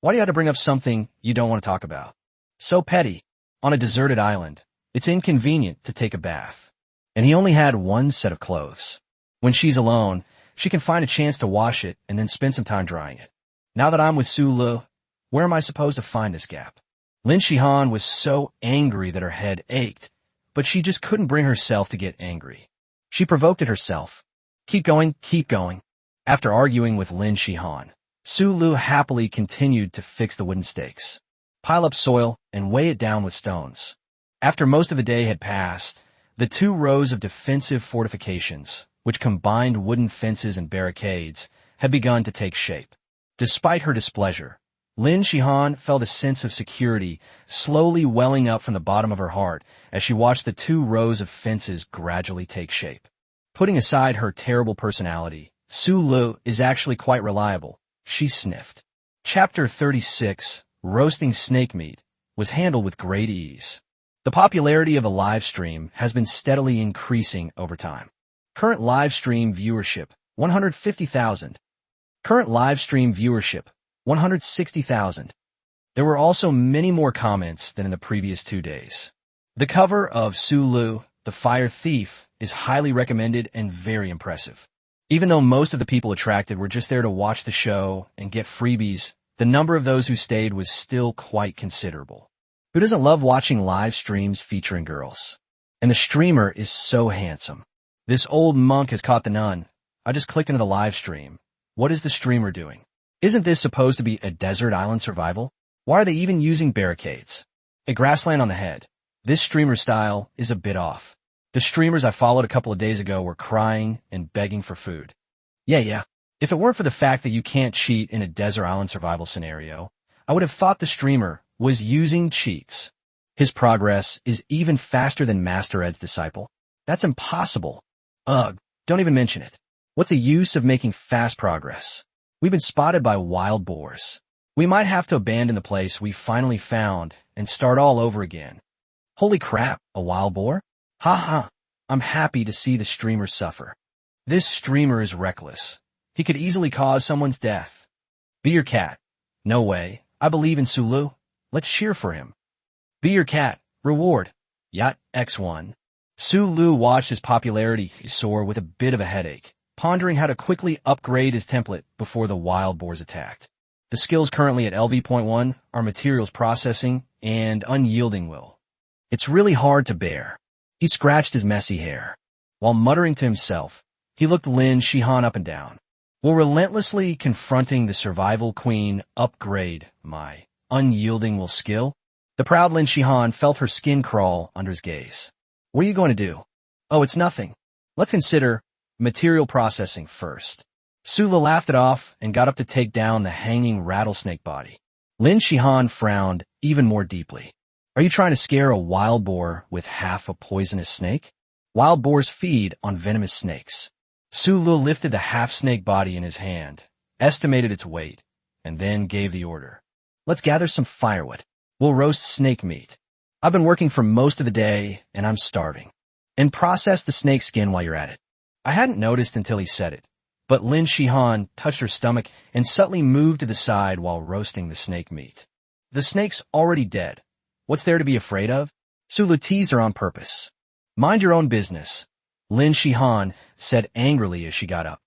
why do you have to bring up something you don't want to talk about? So petty. On a deserted island, it's inconvenient to take a bath. And he only had one set of clothes. When she's alone, she can find a chance to wash it and then spend some time drying it. Now that I'm with Sulu, where am I supposed to find this gap? Lin Shihan was so angry that her head ached, but she just couldn't bring herself to get angry. She provoked it herself. Keep going, keep going. After arguing with Lin Shihan, Sulu happily continued to fix the wooden stakes, pile up soil, and weigh it down with stones. After most of the day had passed, the two rows of defensive fortifications, which combined wooden fences and barricades, had begun to take shape. Despite her displeasure, Lin Shihan felt a sense of security slowly welling up from the bottom of her heart as she watched the two rows of fences gradually take shape. Putting aside her terrible personality, Sulu is actually quite reliable, she sniffed. Chapter 36, Roasting Snake Meat, was handled with great ease. The popularity of the live stream has been steadily increasing over time. Current live stream viewership, 150,000. Current live stream viewership, 160,000. There were also many more comments than in the previous 2 days. The cover of Sulu, the Fire Thief, is highly recommended and very impressive. Even though most of the people attracted were just there to watch the show and get freebies, the number of those who stayed was still quite considerable. Who doesn't love watching live streams featuring girls? And the streamer is so handsome. This old monk has caught the nun. I just clicked into the live stream. What is the streamer doing? Isn't this supposed to be a desert island survival? Why are they even using barricades? A grassland on the head. This streamer style is a bit off. The streamers I followed a couple of days ago were crying and begging for food. Yeah. If it weren't for the fact that you can't cheat in a desert island survival scenario, I would have thought the streamer was using cheats. His progress is even faster than Master Ed's disciple. That's impossible. Ugh, don't even mention it. What's the use of making fast progress? We've been spotted by wild boars. We might have to abandon the place we finally found and start all over again. Holy crap, a wild boar? Ha. I'm happy to see the streamer suffer. This streamer is reckless. He could easily cause someone's death. Be your cat. No way. I believe in Sulu. Let's cheer for him. Be your cat. Reward. Yacht X1. Sulu watched his popularity soar with a bit of a headache, pondering how to quickly upgrade his template before the wild boars attacked. The skills currently at LV.1 are materials processing and unyielding will. It's really hard to bear. He scratched his messy hair. While muttering to himself, he looked Lin Shihan up and down. Will relentlessly confronting the survival queen upgrade my unyielding will skill? The proud Lin Shihan felt her skin crawl under his gaze. What are you going to do? Oh, it's nothing. Let's consider material processing first. Sula laughed it off and got up to take down the hanging rattlesnake body. Lin Shihan frowned even more deeply. Are you trying to scare a wild boar with half a poisonous snake? Wild boars feed on venomous snakes. Sulu lifted the half-snake body in his hand, estimated its weight, and then gave the order. Let's gather some firewood. We'll roast snake meat. I've been working for most of the day, and I'm starving. And process the snake skin while you're at it. I hadn't noticed until he said it, but Lin Shihan touched her stomach and subtly moved to the side while roasting the snake meat. The snake's already dead. What's there to be afraid of? Sulu teased her on purpose. Mind your own business, Lin Shihan said angrily as she got up.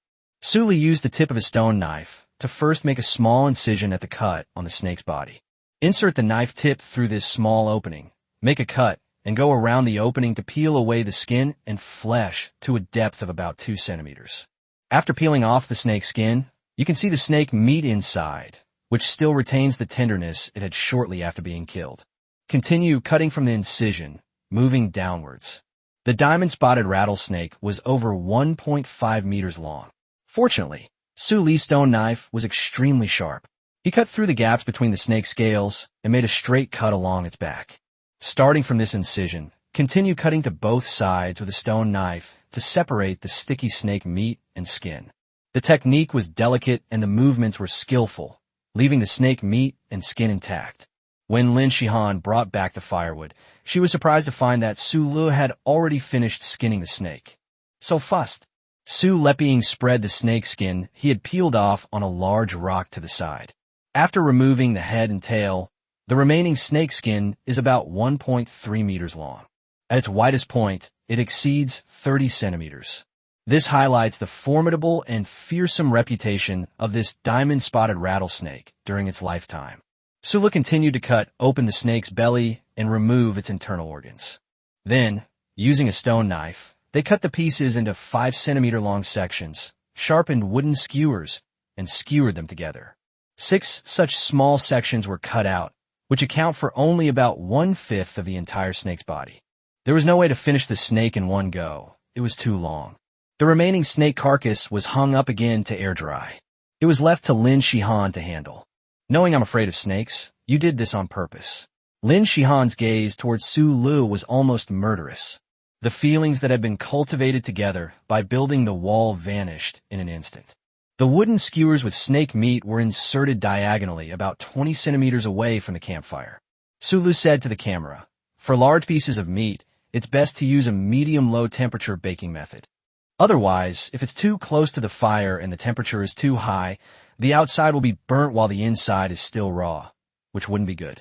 Sulu used the tip of a stone knife to first make a small incision at the cut on the snake's body. Insert the knife tip through this small opening, make a cut, and go around the opening to peel away the skin and flesh to a depth of about 2 centimeters. After peeling off the snake's skin, you can see the snake meat inside, which still retains the tenderness it had shortly after being killed. Continue cutting from the incision, moving downwards. The diamond-spotted rattlesnake was over 1.5 meters long. Fortunately, Su Li's stone knife was extremely sharp. He cut through the gaps between the snake's scales and made a straight cut along its back. Starting from this incision, continue cutting to both sides with a stone knife to separate the sticky snake meat and skin. The technique was delicate and the movements were skillful, leaving the snake meat and skin intact. When Lin Shihan brought back the firewood, she was surprised to find that Su Lu had already finished skinning the snake. So fussed. Su Leping spread the snake skin he had peeled off on a large rock to the side. After removing the head and tail, the remaining snake skin is about 1.3 meters long. At its widest point, it exceeds 30 centimeters. This highlights the formidable and fearsome reputation of this diamond-spotted rattlesnake during its lifetime. Sula continued to cut open the snake's belly and remove its internal organs. Then, using a stone knife, they cut the pieces into 5-centimeter-long sections, sharpened wooden skewers, and skewered them together. 6 such small sections were cut out, which account for only about 1/5 of the entire snake's body. There was no way to finish the snake in one go. It was too long. The remaining snake carcass was hung up again to air dry. It was left to Lin Shihan to handle. Knowing I'm afraid of snakes, you did this on purpose. Lin Shihan's gaze towards Su Lu was almost murderous. The feelings that had been cultivated together by building the wall vanished in an instant. The wooden skewers with snake meat were inserted diagonally about 20 centimeters away from the campfire. Su Lu said to the camera, "For large pieces of meat, it's best to use a medium-low temperature baking method. Otherwise, if it's too close to the fire and the temperature is too high, the outside will be burnt while the inside is still raw, which wouldn't be good.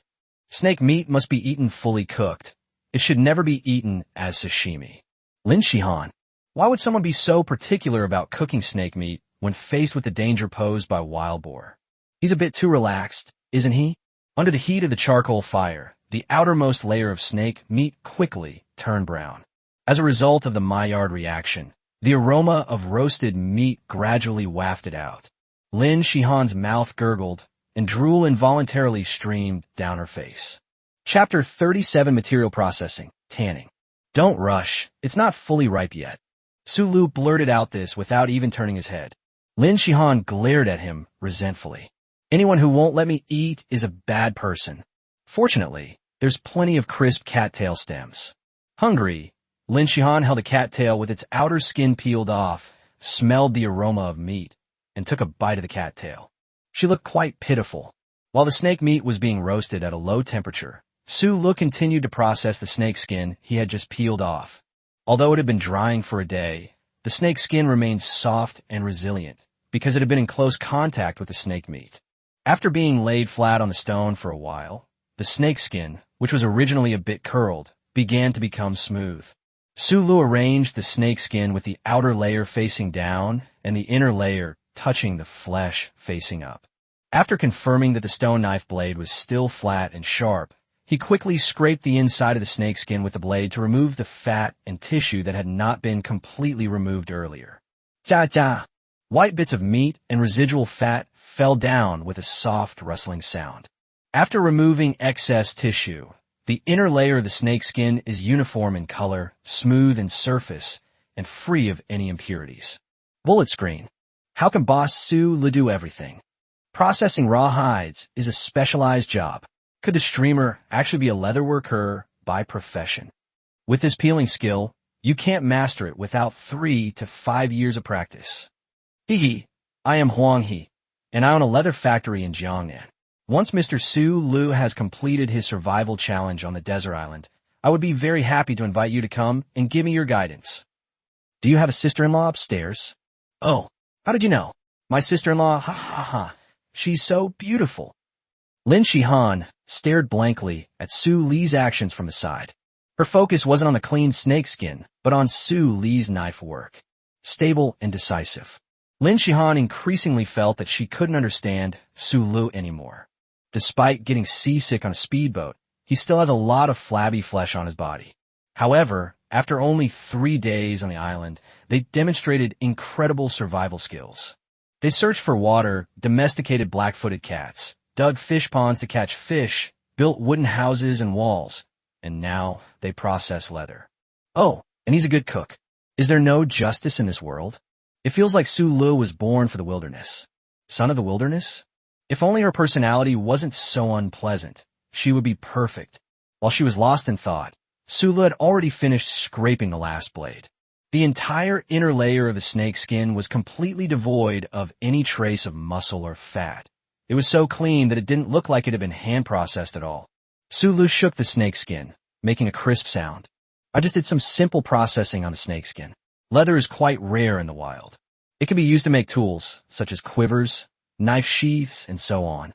Snake meat must be eaten fully cooked. It should never be eaten as sashimi." Lin Shihan, why would someone be so particular about cooking snake meat when faced with the danger posed by wild boar? He's a bit too relaxed, isn't he? Under the heat of the charcoal fire, the outermost layer of snake meat quickly turned brown. As a result of the Maillard reaction, the aroma of roasted meat gradually wafted out. Lin Shihan's mouth gurgled, and drool involuntarily streamed down her face. Chapter 37 Material Processing, Tanning. Don't rush, it's not fully ripe yet. Sulu blurted out this without even turning his head. Lin Shihan glared at him resentfully. Anyone who won't let me eat is a bad person. Fortunately, there's plenty of crisp cattail stems. Hungry, Lin Shihan held a cattail with its outer skin peeled off, smelled the aroma of meat, and took a bite of the cattail. She looked quite pitiful. While the snake meat was being roasted at a low temperature, Sulu continued to process the snake skin he had just peeled off. Although it had been drying for a day, the snake skin remained soft and resilient because it had been in close contact with the snake meat. After being laid flat on the stone for a while, the snake skin, which was originally a bit curled, began to become smooth. Sulu arranged the snake skin with the outer layer facing down and the inner layer touching the flesh facing up. After confirming that the stone knife blade was still flat and sharp, he quickly scraped the inside of the snake skin with the blade to remove the fat and tissue that had not been completely removed earlier. Ja. White bits of meat and residual fat fell down with a soft rustling sound. After removing excess tissue, the inner layer of the snake skin is uniform in color, smooth in surface, and free of any impurities. Bullet screen. How can Boss Sulu do everything? Processing raw hides is a specialized job. Could the streamer actually be a leather worker by profession? With this peeling skill, you can't master it without 3 to 5 years of practice. Hee, I am Huang He, and I own a leather factory in Jiangnan. Once Mr. Sulu has completed his survival challenge on the desert island, I would be very happy to invite you to come and give me your guidance. Do you have a sister-in-law upstairs? Oh, how did you know? My sister-in-law, ha. She's so beautiful. Lin Shihan stared blankly at Su Li's actions from the side. Her focus wasn't on the clean snakeskin, but on Su Li's knife work. Stable and decisive. Lin Shihan increasingly felt that she couldn't understand Sulu anymore. Despite getting seasick on a speedboat, he still has a lot of flabby flesh on his body. However, after only 3 days on the island, they demonstrated incredible survival skills. They searched for water, domesticated black-footed cats, dug fish ponds to catch fish, built wooden houses and walls, and now they process leather. Oh, and he's a good cook. Is there no justice in this world? It feels like Sulu was born for the wilderness. Son of the wilderness? If only her personality wasn't so unpleasant, she would be perfect. While she was lost in thought, Sulu had already finished scraping the last blade. The entire inner layer of the snake skin was completely devoid of any trace of muscle or fat. It was so clean that it didn't look like it had been hand-processed at all. Sulu shook the snake skin, making a crisp sound. I just did some simple processing on the snake skin. Leather is quite rare in the wild. It can be used to make tools, such as quivers, knife sheaths, and so on.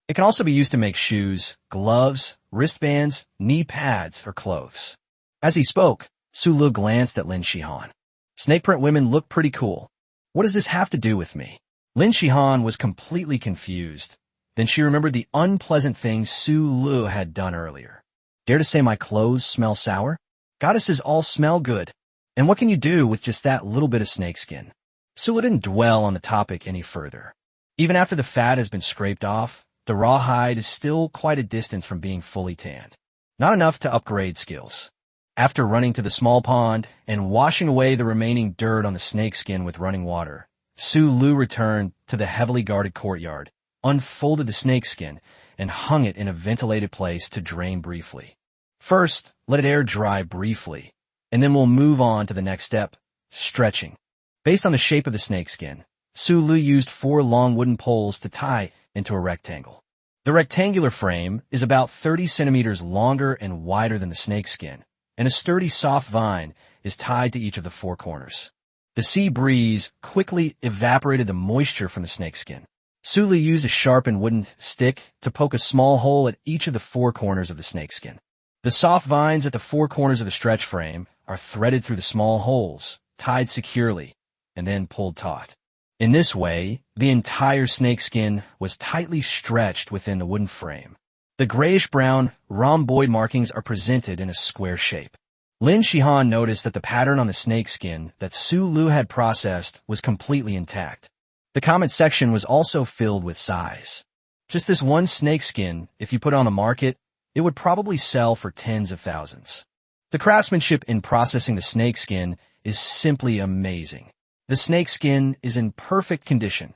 It can also be used to make shoes, gloves, wristbands, knee pads, or clothes. As he spoke, Sulu glanced at Lin Shihan. Snake print women look pretty cool. What does this have to do with me? Lin Shihan was completely confused. Then she remembered the unpleasant things Sulu had done earlier. Dare to say my clothes smell sour? Goddesses all smell good. And what can you do with just that little bit of snakeskin? Sulu didn't dwell on the topic any further. Even after the fat has been scraped off, the raw hide is still quite a distance from being fully tanned. Not enough to upgrade skills. After running to the small pond and washing away the remaining dirt on the snakeskin with running water, Sulu returned to the heavily guarded courtyard, unfolded the snakeskin, and hung it in a ventilated place to drain briefly. First, let it air dry briefly, and then we'll move on to the next step, stretching. Based on the shape of the snakeskin, Sulu used 4 long wooden poles to tie into a rectangle. The rectangular frame is about 30 centimeters longer and wider than the snakeskin, and a sturdy soft vine is tied to each of the 4 corners. The sea breeze quickly evaporated the moisture from the snakeskin. Sulu used a sharpened wooden stick to poke a small hole at each of the 4 corners of the snakeskin. The soft vines at the 4 corners of the stretch frame are threaded through the small holes, tied securely, and then pulled taut. In this way, the entire snakeskin was tightly stretched within the wooden frame. The grayish-brown rhomboid markings are presented in a square shape. Lin Shihan noticed that the pattern on the snakeskin that Sulu had processed was completely intact. The comment section was also filled with sighs. Just this one snake skin, if you put it on the market, it would probably sell for tens of thousands. The craftsmanship in processing the snake skin is simply amazing. The snake skin is in perfect condition.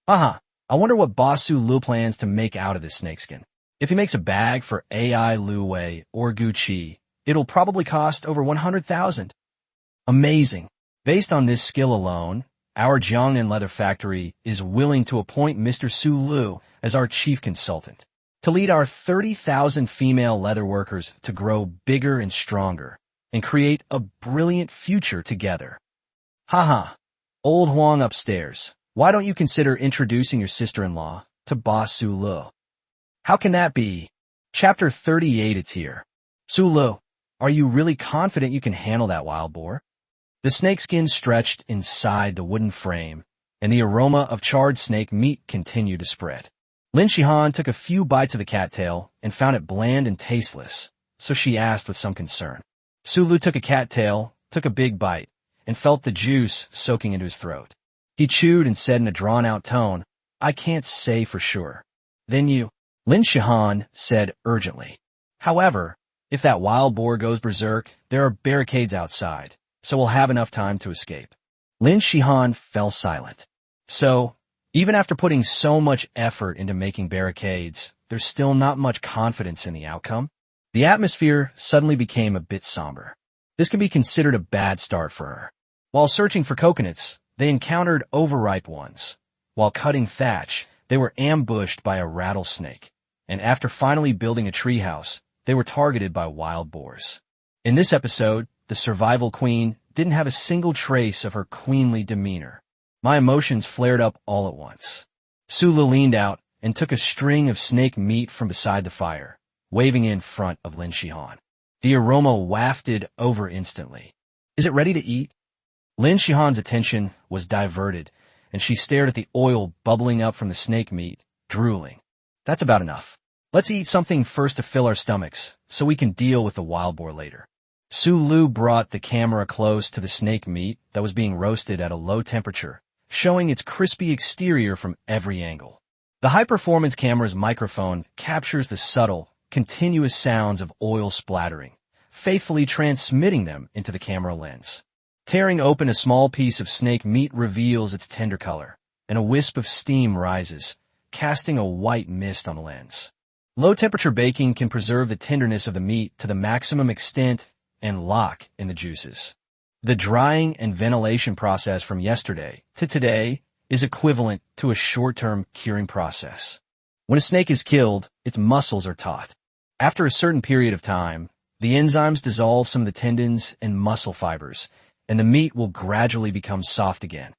I wonder what Boss Su Lu plans to make out of this snakeskin. If he makes a bag for AI Lu Wei or Gucci, it'll probably cost over 100,000. Amazing. Based on this skill alone, our Jiangnan leather factory is willing to appoint Mr. Su Lu as our chief consultant to lead our 30,000 female leather workers to grow bigger and stronger and create a brilliant future together. Old Huang upstairs. Why don't you consider introducing your sister-in-law to Boss Su Lu? How can that be? Chapter 38 is here. Su Lu, are you really confident you can handle that wild boar? The snakeskin stretched inside the wooden frame, and the aroma of charred snake meat continued to spread. Lin Shihan took a few bites of the cattail and found it bland and tasteless, so she asked with some concern. Su Lu took a cattail, took a big bite, and felt the juice soaking into his throat. He chewed and said in a drawn-out tone, I can't say for sure. Then you, Lin Shihan said urgently. However, if that wild boar goes berserk, there are barricades outside, so we'll have enough time to escape. Lin Shihan fell silent. So, even after putting so much effort into making barricades, there's still not much confidence in the outcome? The atmosphere suddenly became a bit somber. This can be considered a bad start for her. While searching for coconuts, they encountered overripe ones. While cutting thatch, they were ambushed by a rattlesnake. And after finally building a treehouse, they were targeted by wild boars. In this episode, the survival queen didn't have a single trace of her queenly demeanor. My emotions flared up all at once. Su Lu leaned out and took a string of snake meat from beside the fire, waving it in front of Lin Shihan. The aroma wafted over instantly. Is it ready to eat? Lin Shihan's attention was diverted, and she stared at the oil bubbling up from the snake meat, drooling. That's about enough. Let's eat something first to fill our stomachs, so we can deal with the wild boar later. Su Lu brought the camera close to the snake meat that was being roasted at a low temperature, showing its crispy exterior from every angle. The high-performance camera's microphone captures the subtle, continuous sounds of oil splattering, faithfully transmitting them into the camera lens. Tearing open a small piece of snake meat reveals its tender color, and a wisp of steam rises, casting a white mist on the lens. Low-temperature baking can preserve the tenderness of the meat to the maximum extent and lock in the juices. The drying and ventilation process from yesterday to today is equivalent to a short-term curing process. When a snake is killed, its muscles are taut. After a certain period of time, the enzymes dissolve some of the tendons and muscle fibers, and the meat will gradually become soft again.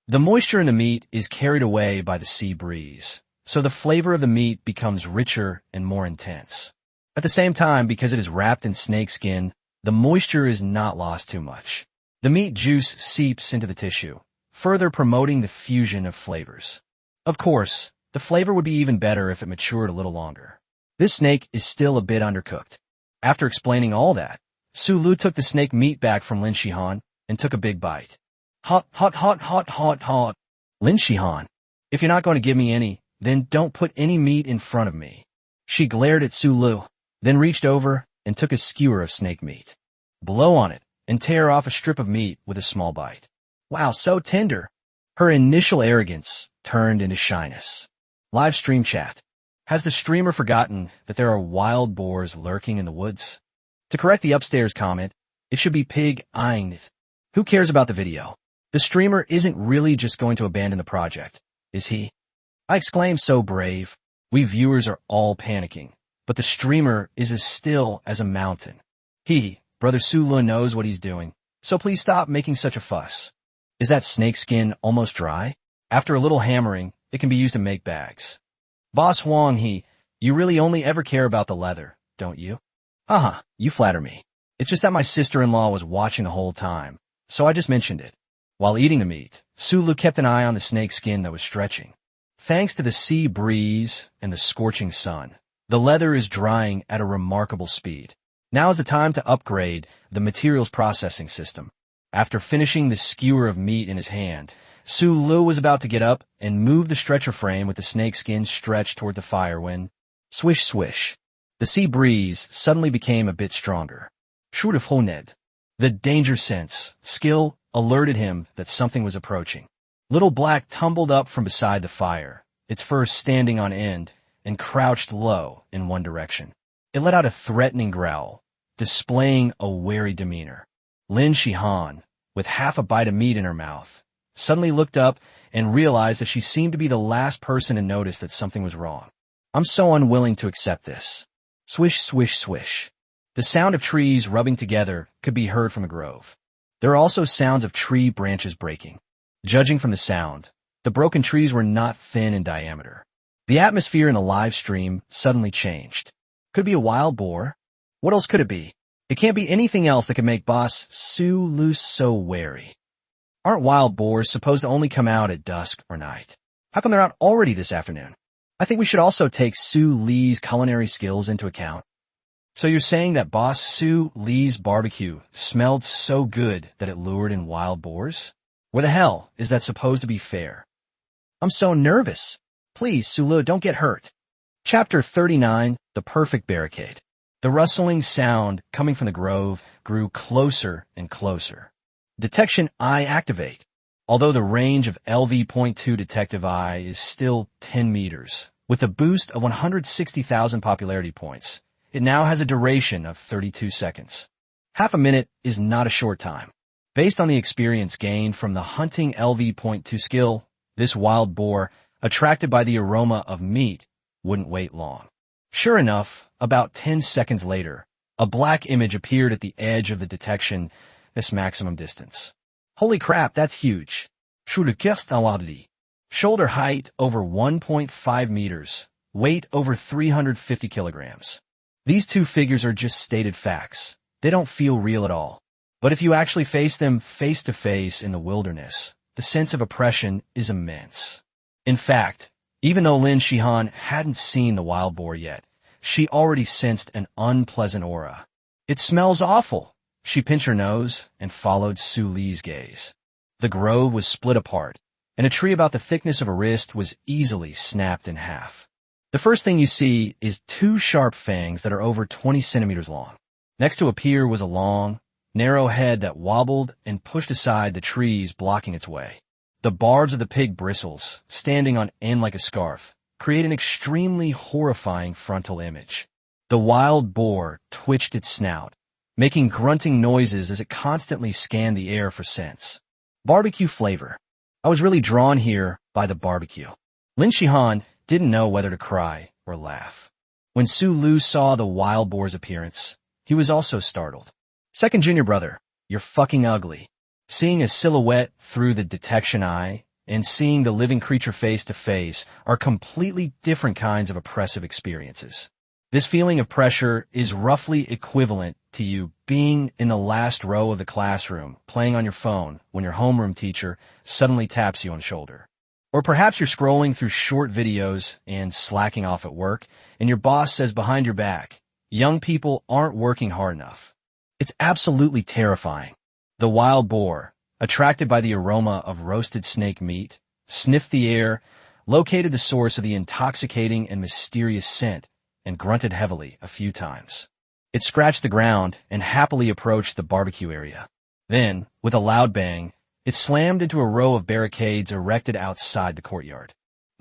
The moisture in the meat is carried away by the sea breeze, so the flavor of the meat becomes richer and more intense. At the same time, because it is wrapped in snakeskin, the moisture is not lost too much. The meat juice seeps into the tissue, further promoting the fusion of flavors. Of course, the flavor would be even better if it matured a little longer. This snake is still a bit undercooked. After explaining all that, Su Lu took the snake meat back from Lin Shihan and took a big bite. Hot. Lin Shihan, if you're not going to give me any, then don't put any meat in front of me. She glared at Su Lu, then reached over and took a skewer of snake meat. Blow on it and tear off a strip of meat with a small bite. Wow, so tender. Her initial arrogance turned into shyness. Live stream chat. Has the streamer forgotten that there are wild boars lurking in the woods? To correct the upstairs comment, it should be pig eyeing it. Who cares about the video? The streamer isn't really just going to abandon the project, is he? I exclaim, so brave. We viewers are all panicking, but the streamer is as still as a mountain. Brother Su Lu knows what he's doing, so please stop making such a fuss. Is that snakeskin almost dry? After a little hammering, it can be used to make bags. Boss Huang, you really only ever care about the leather, don't you? You flatter me. It's just that my sister-in-law was watching the whole time, so I just mentioned it. While eating the meat, Su Lu kept an eye on the snakeskin that was stretching. Thanks to the sea breeze and the scorching sun, the leather is drying at a remarkable speed. Now is the time to upgrade the materials processing system. After finishing the skewer of meat in his hand, Su Lu was about to get up and move the stretcher frame with the snakeskin stretched toward the fire when, swish swish, the sea breeze suddenly became a bit stronger. Shudafhoned. The danger sense, skill, alerted him that something was approaching. Little Black tumbled up from beside the fire, its fur standing on end, and crouched low in one direction. It let out a threatening growl, displaying a wary demeanor. Lin Shihan, with half a bite of meat in her mouth, suddenly looked up and realized that she seemed to be the last person to notice that something was wrong. I'm so unwilling to accept this. Swish, swish, swish. The sound of trees rubbing together could be heard from a grove. There are also sounds of tree branches breaking. Judging from the sound, the broken trees were not thin in diameter. The atmosphere in the live stream suddenly changed. Could it be a wild boar? What else could it be? It can't be anything else that could make Boss Su Lu so wary. Aren't wild boars supposed to only come out at dusk or night? How come they're out already this afternoon? I think we should also take Su Li's culinary skills into account. So you're saying that Boss Su Li's barbecue smelled so good that it lured in wild boars? Where the hell is that supposed to be fair? I'm so nervous. Please, Su Lu, don't get hurt. Chapter 39, The Perfect Barricade. The rustling sound coming from the grove grew closer and closer. Detection Eye activate. Although the range of LV.2 Detective Eye is still 10 meters, with a boost of 160,000 popularity points, it now has a duration of 32 seconds. Half a minute is not a short time. Based on the experience gained from the hunting LV.2 skill, this wild boar, attracted by the aroma of meat, wouldn't wait long. Sure enough, about 10 seconds later, a black image appeared at the edge of the detection, this maximum distance. Holy crap, that's huge. Shoulder height over 1.5 meters, weight over 350 kilograms. These two figures are just stated facts. They don't feel real at all. But if you actually face them face to face in the wilderness, the sense of oppression is immense. In fact, even though Lin Shihan hadn't seen the wild boar yet, she already sensed an unpleasant aura. It smells awful. She pinched her nose and followed Su Li's gaze. The grove was split apart, and a tree about the thickness of a wrist was easily snapped in half. The first thing you see is two sharp fangs that are over 20 centimeters long. Next to appear was a long, narrow head that wobbled and pushed aside the trees blocking its way. The barbs of the pig bristles, standing on end like a scarf, create an extremely horrifying frontal image. The wild boar twitched its snout, making grunting noises as it constantly scanned the air for scents. Barbecue flavor. I was really drawn here by the barbecue. Lin Shihan didn't know whether to cry or laugh. When Su Lu saw the wild boar's appearance, he was also startled. Second junior brother, you're fucking ugly. Seeing a silhouette through the detection eye and seeing the living creature face to face are completely different kinds of oppressive experiences. This feeling of pressure is roughly equivalent to you being in the last row of the classroom playing on your phone when your homeroom teacher suddenly taps you on the shoulder. Or perhaps you're scrolling through short videos and slacking off at work, and your boss says behind your back, young people aren't working hard enough. It's absolutely terrifying. The wild boar, attracted by the aroma of roasted snake meat, sniffed the air, located the source of the intoxicating and mysterious scent, and grunted heavily a few times. It scratched the ground and happily approached the barbecue area. Then, with a loud bang, it slammed into a row of barricades erected outside the courtyard.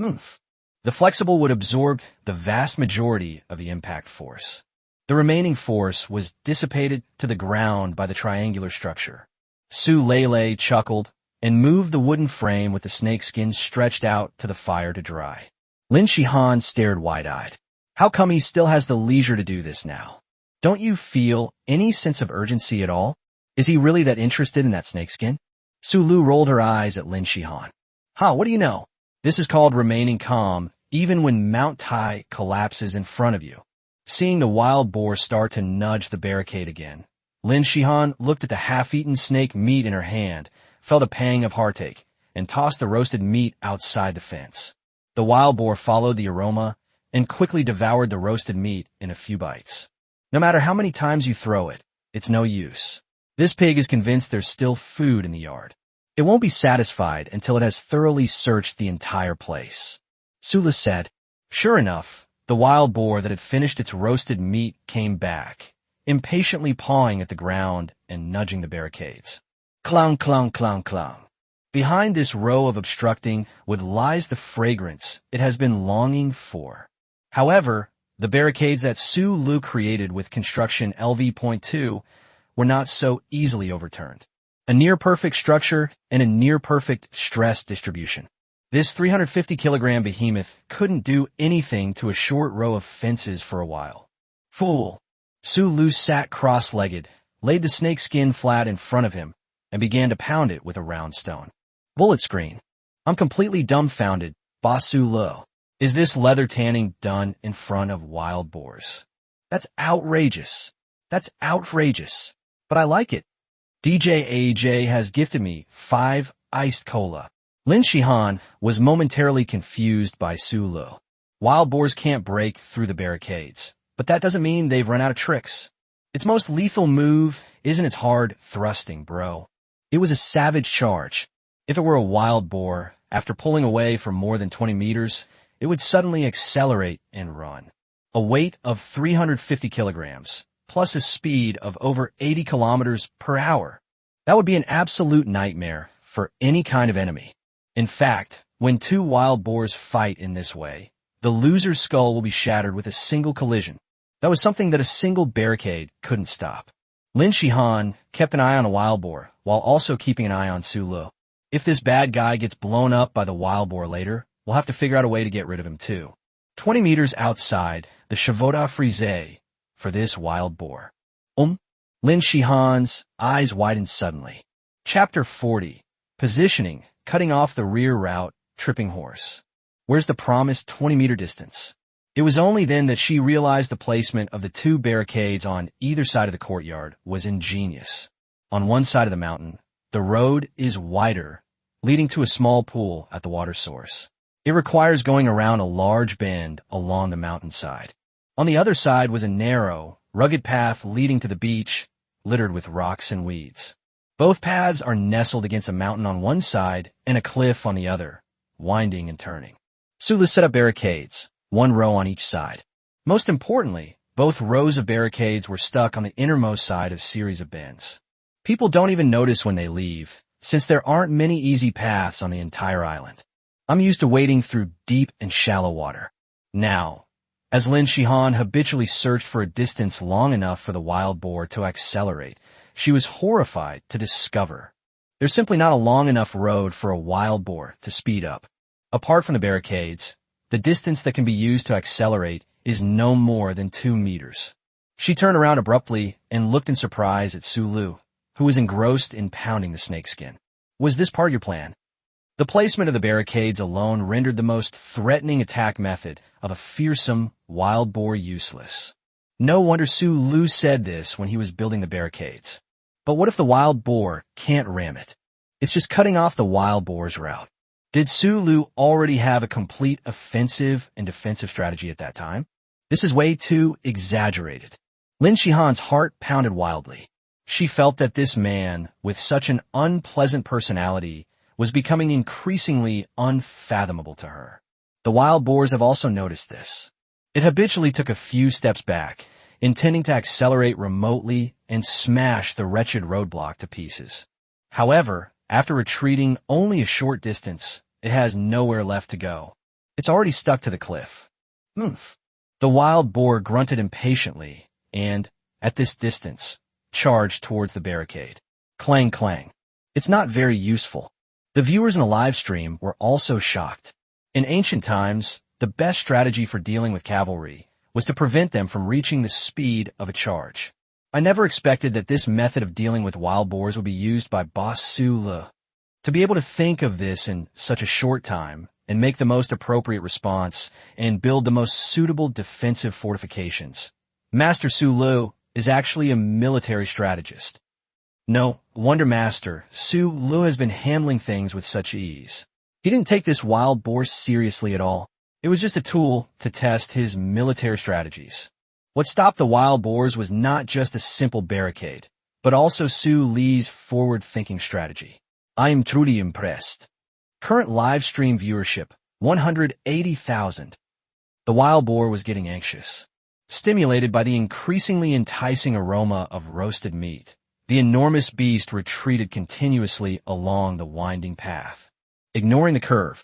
Oomph. The flexible would absorb the vast majority of the impact force. The remaining force was dissipated to the ground by the triangular structure. Su Lele chuckled and moved the wooden frame with the snakeskin stretched out to the fire to dry. Lin Shihan stared wide-eyed. How come he still has the leisure to do this now? Don't you feel any sense of urgency at all? Is he really that interested in that snakeskin? Su Lu rolled her eyes at Lin Shihan. What do you know? This is called remaining calm even when Mount Tai collapses in front of you. Seeing the wild boar start to nudge the barricade again, Lin Shihan looked at the half-eaten snake meat in her hand, felt a pang of heartache, and tossed the roasted meat outside the fence. The wild boar followed the aroma and quickly devoured the roasted meat in a few bites. No matter how many times you throw it, it's no use. This pig is convinced there's still food in the yard. It won't be satisfied until it has thoroughly searched the entire place. Su Lu said. Sure enough, the wild boar that had finished its roasted meat came back, impatiently pawing at the ground and nudging the barricades. Clong, clong, clong, clong. Behind this row of obstructing wood lies the fragrance it has been longing for. However, the barricades that Su Lu created with construction LV.2 were not so easily overturned. A near-perfect structure and a near-perfect stress distribution. This 350-kilogram behemoth couldn't do anything to a short row of fences for a while. Fool! Su Lu sat cross-legged, laid the snakeskin flat in front of him, and began to pound it with a round stone. Bullet screen. I'm completely dumbfounded, Boss Su Lu. Is this leather tanning done in front of wild boars? That's outrageous. That's outrageous. But I like it. DJ AJ has gifted me 5 iced cola. Lin Shihan was momentarily confused by Su Lu. Wild boars can't break through the barricades, but that doesn't mean they've run out of tricks. Its most lethal move isn't its hard thrusting, bro. It was a savage charge. If it were a wild boar, after pulling away for more than 20 meters, it would suddenly accelerate and run. A weight of 350 kilograms, plus a speed of over 80 kilometers per hour. That would be an absolute nightmare for any kind of enemy. In fact, when 2 wild boars fight in this way, the loser's skull will be shattered with a single collision. That was something that a single barricade couldn't stop. Lin Shihan kept an eye on a wild boar, while also keeping an eye on Su Lu. If this bad guy gets blown up by the wild boar later, we'll have to figure out a way to get rid of him too. 20 meters outside, the Showdown frise for this wild boar. Lin Shihan's eyes widened suddenly. Chapter 40. Positioning, cutting off the rear route, tripping horse. Where's the promised 20-meter distance? It was only then that she realized the placement of the 2 barricades on either side of the courtyard was ingenious. On one side of the mountain, the road is wider, leading to a small pool at the water source. It requires going around a large bend along the mountainside. On the other side was a narrow, rugged path leading to the beach, littered with rocks and weeds. Both paths are nestled against a mountain on one side and a cliff on the other, winding and turning. Su Lu set up barricades, 1 row on each side. Most importantly, both rows of barricades were stuck on the innermost side of a series of bends. People don't even notice when they leave, since there aren't many easy paths on the entire island. I'm used to wading through deep and shallow water. Now, as Lin Shihan habitually searched for a distance long enough for the wild boar to accelerate, she was horrified to discover there's simply not a long enough road for a wild boar to speed up. Apart from the barricades, the distance that can be used to accelerate is no more than 2 meters. She turned around abruptly and looked in surprise at Su Lu, who was engrossed in pounding the snakeskin. Was this part of your plan? The placement of the barricades alone rendered the most threatening attack method of a fearsome wild boar useless. No wonder Su Lu said this when he was building the barricades. But what if the wild boar can't ram it? It's just cutting off the wild boar's route. Did Su Lu already have a complete offensive and defensive strategy at that time? This is way too exaggerated. Lin Shihan's heart pounded wildly. She felt that this man, with such an unpleasant personality, was becoming increasingly unfathomable to her. The wild boars have also noticed this. It habitually took a few steps back, intending to accelerate remotely and smash the wretched roadblock to pieces. However, after retreating only a short distance, it has nowhere left to go. It's already stuck to the cliff. Oomph. The wild boar grunted impatiently and, at this distance, charged towards the barricade. Clang, clang. It's not very useful. The viewers in the live stream were also shocked. In ancient times, the best strategy for dealing with cavalry was to prevent them from reaching the speed of a charge. I never expected that this method of dealing with wild boars would be used by Boss Su Lu. To be able to think of this in such a short time and make the most appropriate response and build the most suitable defensive fortifications, Master Su Lu is actually a military strategist. No wonder Master Su Lu has been handling things with such ease. He didn't take this wild boar seriously at all. It was just a tool to test his military strategies. What stopped the wild boars was not just a simple barricade, but also Su Li's forward-thinking strategy. I am truly impressed. Current live stream viewership, 180,000. The wild boar was getting anxious. Stimulated by the increasingly enticing aroma of roasted meat, the enormous beast retreated continuously along the winding path, ignoring the curve.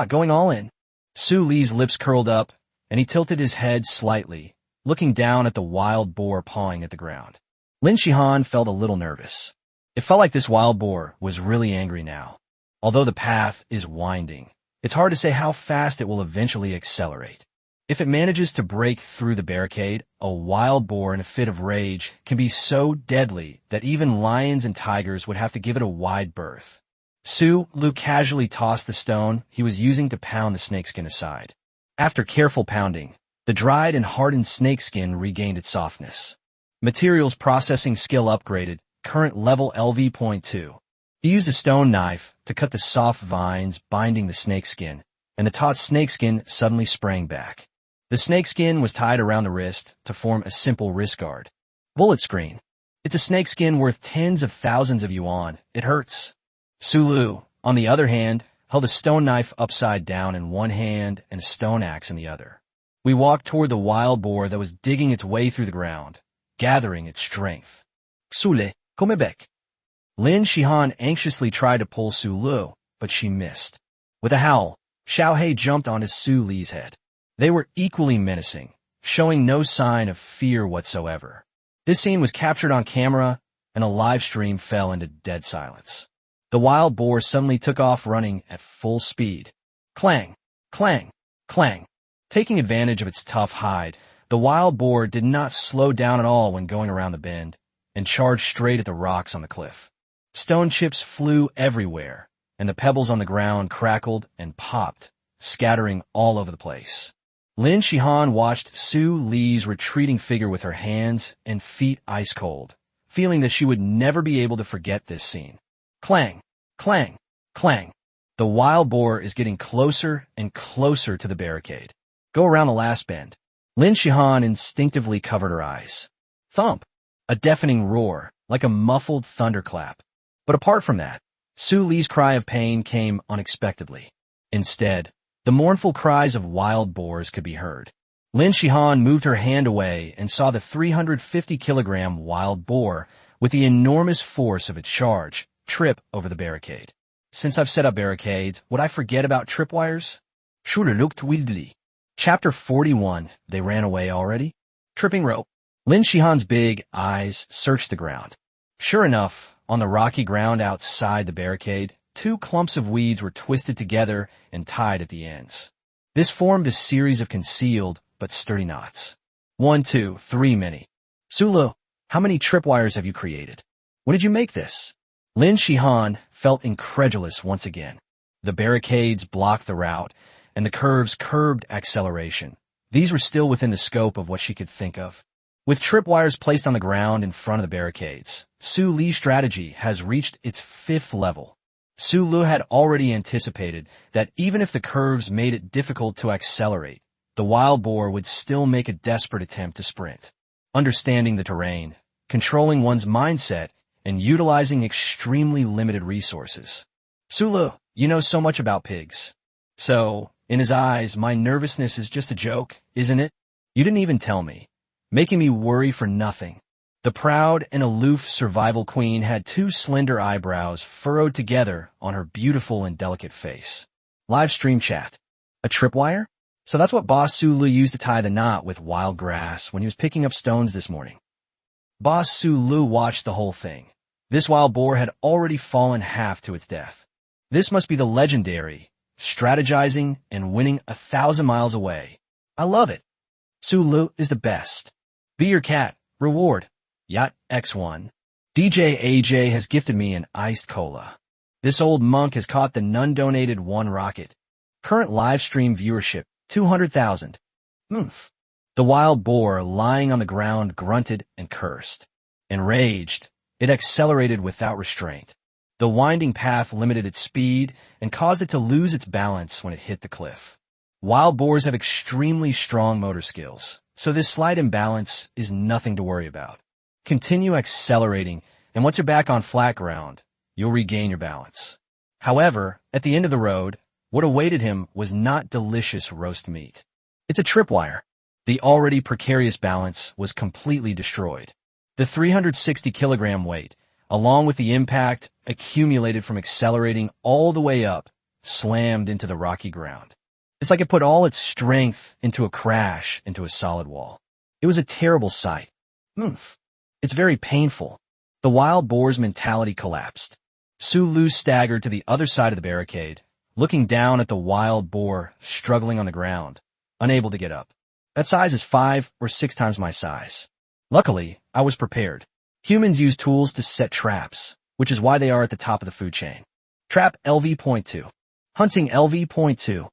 Going all in. Su Li's lips curled up, and he tilted his head slightly, looking down at the wild boar pawing at the ground. Lin Shihan felt a little nervous. It felt like this wild boar was really angry now. Although the path is winding, it's hard to say how fast it will eventually accelerate. If it manages to break through the barricade, a wild boar in a fit of rage can be so deadly that even lions and tigers would have to give it a wide berth. Su Lu casually tossed the stone he was using to pound the snakeskin aside. After careful pounding, the dried and hardened snakeskin regained its softness. Materials processing skill upgraded, current level LV.2. He used a stone knife to cut the soft vines binding the snakeskin, and the taut snakeskin suddenly sprang back. The snakeskin was tied around the wrist to form a simple wrist guard. Bullet screen. It's a snakeskin worth tens of thousands of yuan. It hurts. Su Lu, on the other hand, held a stone knife upside down in one hand and a stone axe in the other. We walked toward the wild boar that was digging its way through the ground, gathering its strength. Sule, come back. Lin Shihan anxiously tried to pull Su Lu, but she missed. With a howl, Xiaohei jumped onto Su Li's head. They were equally menacing, showing no sign of fear whatsoever. This scene was captured on camera, and a live stream fell into dead silence. The wild boar suddenly took off running at full speed. Clang, clang, clang. Taking advantage of its tough hide, the wild boar did not slow down at all when going around the bend, and charged straight at the rocks on the cliff. Stone chips flew everywhere, and the pebbles on the ground crackled and popped, scattering all over the place. Lin Shihan watched Su Li's retreating figure with her hands and feet ice cold, feeling that she would never be able to forget this scene. Clang, clang, clang. The wild boar is getting closer and closer to the barricade. Go around the last bend. Lin Shihan instinctively covered her eyes. Thump. A deafening roar, like a muffled thunderclap. But apart from that, Su Li's cry of pain came unexpectedly. Instead, the mournful cries of wild boars could be heard. Lin Shihan moved her hand away and saw the 350-kilogram wild boar, with the enormous force of its charge, trip over the barricade. Since I've set up barricades, would I forget about tripwires? Shooter looked wildly. Chapter 41, They ran away already? Tripping rope. Lin Shihan's big eyes searched the ground. Sure enough, on the rocky ground outside the barricade, two clumps of weeds were twisted together and tied at the ends. This formed a series of concealed but sturdy knots. 1, 2, 3 many. Su Lu, how many tripwires have you created? When did you make this? Lin Shihan felt incredulous once again. The barricades blocked the route, and the curves curbed acceleration. These were still within the scope of what she could think of. With tripwires placed on the ground in front of the barricades, Su Li's strategy has reached its 5th level. Su Lu had already anticipated that even if the curves made it difficult to accelerate, the wild boar would still make a desperate attempt to sprint. Understanding the terrain, controlling one's mindset, and utilizing extremely limited resources. Su Lu, you know so much about pigs. So, in his eyes, my nervousness is just a joke, isn't it? You didn't even tell me, making me worry for nothing. The proud and aloof survival queen had 2 slender eyebrows furrowed together on her beautiful and delicate face. Live stream chat. A tripwire? So that's what Boss Su Lu used to tie the knot with wild grass when he was picking up stones this morning. Boss Su Lu watched the whole thing. This wild boar had already fallen half to its death. This must be the legendary, strategizing and winning 1,000 miles away. I love it. Su Lu is the best. Be your cat. Reward. Yacht X1. DJ AJ has gifted me an iced cola. This old monk has caught the nun-donated 1 rocket. Current live stream viewership, 200,000. Oomph. The wild boar lying on the ground grunted and cursed. Enraged, it accelerated without restraint. The winding path limited its speed and caused it to lose its balance when it hit the cliff. Wild boars have extremely strong motor skills, so this slight imbalance is nothing to worry about. Continue accelerating, and once you're back on flat ground, you'll regain your balance. However, at the end of the road, what awaited him was not delicious roast meat. It's a tripwire. The already precarious balance was completely destroyed. The 360-kilogram weight, along with the impact accumulated from accelerating all the way up, slammed into the rocky ground. It's like it put all its strength into a crash into a solid wall. It was a terrible sight. It's very painful. The wild boar's mentality collapsed. Sulu staggered to the other side of the barricade, looking down at the wild boar struggling on the ground, unable to get up. That size is 5 or 6 times my size. Luckily, I was prepared. Humans use tools to set traps, which is why they are at the top of the food chain. Trap LV.2. Hunting LV.2.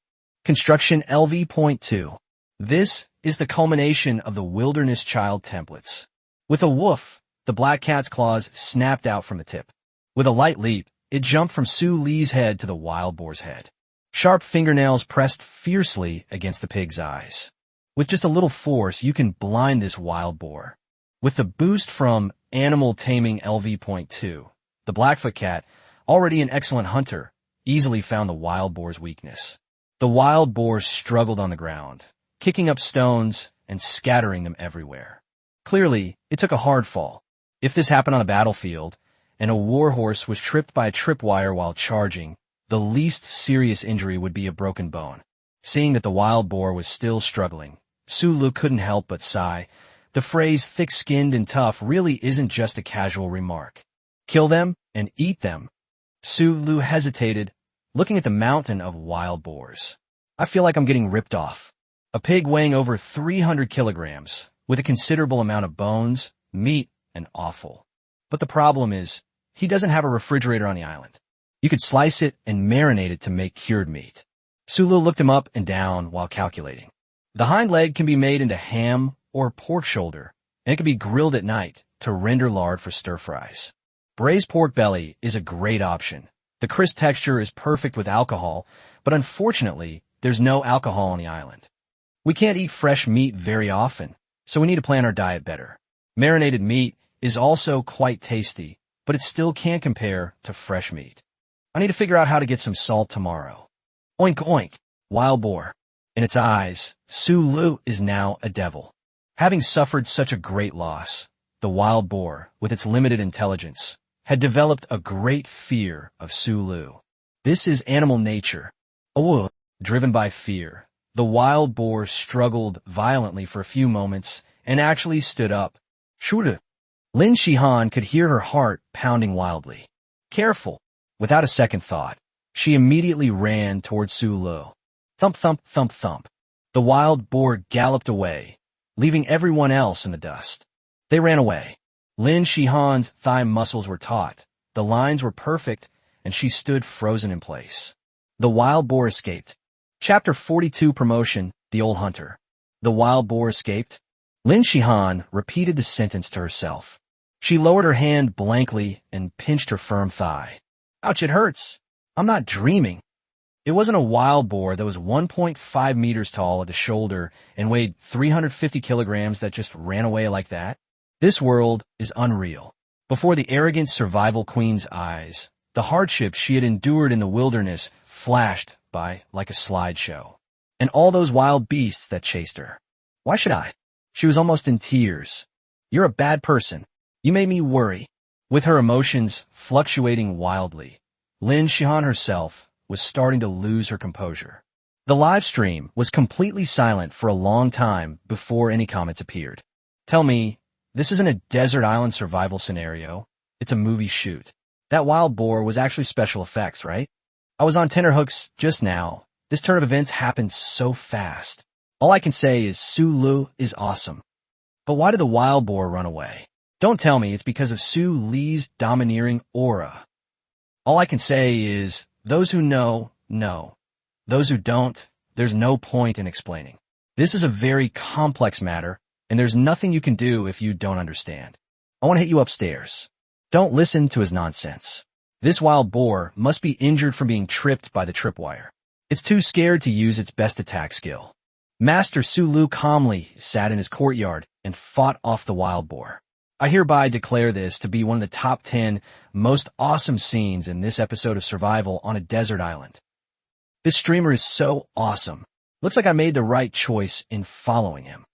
Construction LV.2. This is the culmination of the wilderness child templates. With a woof, the black cat's claws snapped out from the tip. With a light leap, it jumped from Su Li's head to the wild boar's head. Sharp fingernails pressed fiercely against the pig's eyes. With just a little force, you can blind this wild boar. With the boost from Animal Taming LV.2, the Blackfoot cat, already an excellent hunter, easily found the wild boar's weakness. The wild boar struggled on the ground, kicking up stones and scattering them everywhere. Clearly, it took a hard fall. If this happened on a battlefield, and a warhorse was tripped by a tripwire while charging, the least serious injury would be a broken bone. Seeing that the wild boar was still struggling, Sulu couldn't help but sigh. The phrase thick-skinned and tough really isn't just a casual remark. Kill them and eat them. Sulu hesitated, looking at the mountain of wild boars. I feel like I'm getting ripped off. A pig weighing over 300 kilograms, with a considerable amount of bones, meat, and offal. But the problem is, he doesn't have a refrigerator on the island. You could slice it and marinate it to make cured meat. Sulu looked him up and down while calculating. The hind leg can be made into ham or pork shoulder, and it can be grilled at night to render lard for stir-fries. Braised pork belly is a great option. The crisp texture is perfect with alcohol, but unfortunately, there's no alcohol on the island. We can't eat fresh meat very often, so we need to plan our diet better. Marinated meat is also quite tasty, but it still can't compare to fresh meat. I need to figure out how to get some salt tomorrow. Oink oink, wild boar. In its eyes, Sulu is now a devil. Having suffered such a great loss, the wild boar, with its limited intelligence, had developed a great fear of Sulu. This is animal nature. Driven by fear, the wild boar struggled violently for a few moments and actually stood up. Shooter. Lin Shihan could hear her heart pounding wildly. Careful. Without a second thought, she immediately ran towards Sulu. Thump, thump, thump, thump. The wild boar galloped away, leaving everyone else in the dust. They ran away. Lin Shihan's thigh muscles were taut, the lines were perfect, and she stood frozen in place. The wild boar escaped. Chapter 42 Promotion, The Old Hunter. The wild boar escaped. Lin Shihan repeated the sentence to herself. She lowered her hand blankly and pinched her firm thigh. Ouch, it hurts. I'm not dreaming. It wasn't a wild boar that was 1.5 meters tall at the shoulder and weighed 350 kilograms that just ran away like that. This world is unreal. Before the arrogant survival queen's eyes, the hardships she had endured in the wilderness flashed by like a slideshow. And all those wild beasts that chased her. Why should I? She was almost in tears. You're a bad person. You made me worry. With her emotions fluctuating wildly, Lin Shihan herself was starting to lose her composure. The live stream was completely silent for a long time before any comments appeared. Tell me, this isn't a desert island survival scenario. It's a movie shoot. That wild boar was actually special effects, right? I was on tenterhooks just now. This turn of events happened so fast. All I can say is Sulu is awesome. But why did the wild boar run away? Don't tell me it's because of Su Li's domineering aura. All I can say is, those who know, know. Those who don't, there's no point in explaining. This is a very complex matter, and there's nothing you can do if you don't understand. I want to hit you upstairs. Don't listen to his nonsense. This wild boar must be injured from being tripped by the tripwire. It's too scared to use its best attack skill. Master Sulu calmly sat in his courtyard and fought off the wild boar. I hereby declare this to be one of the top 10 most awesome scenes in this episode of Survival on a Desert Island. This streamer is so awesome. Looks like I made the right choice in following him.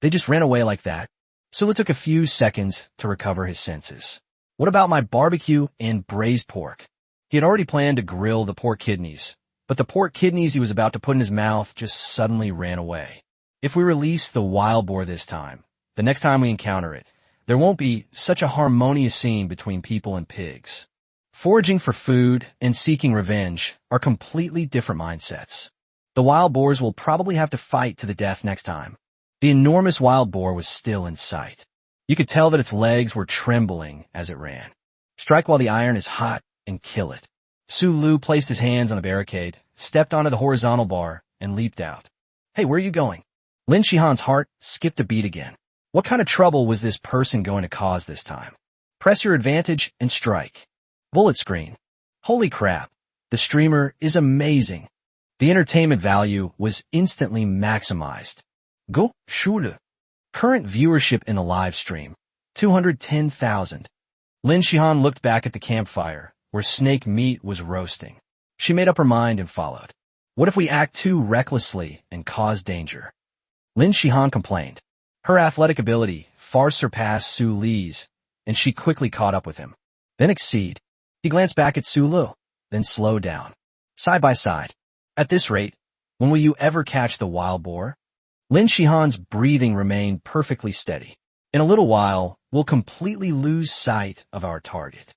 They just ran away like that. Sula took a few seconds to recover his senses. What about my barbecue and braised pork? He had already planned to grill the pork kidneys, but the pork kidneys he was about to put in his mouth just suddenly ran away. If we release the wild boar this time, the next time we encounter it, there won't be such a harmonious scene between people and pigs. Foraging for food and seeking revenge are completely different mindsets. The wild boars will probably have to fight to the death next time. The enormous wild boar was still in sight. You could tell that its legs were trembling as it ran. Strike while the iron is hot and kill it. Sulu placed his hands on the barricade, stepped onto the horizontal bar, and leaped out. Hey, where are you going? Lin Shihan's heart skipped a beat again. What kind of trouble was this person going to cause this time? Press your advantage and strike. Bullet screen. Holy crap. The streamer is amazing. The entertainment value was instantly maximized. Go, Shule. Current viewership in the live stream, 210,000. Lin Shihan looked back at the campfire, where snake meat was roasting. She made up her mind and followed. What if we act too recklessly and cause danger? Lin Shihan complained. Her athletic ability far surpassed Su Li's, and she quickly caught up with him. Then exceed. He glanced back at Su Lu, then slowed down. Side by side. At this rate, when will you ever catch the wild boar? Lin Shihan's breathing remained perfectly steady. In a little while, we'll completely lose sight of our target.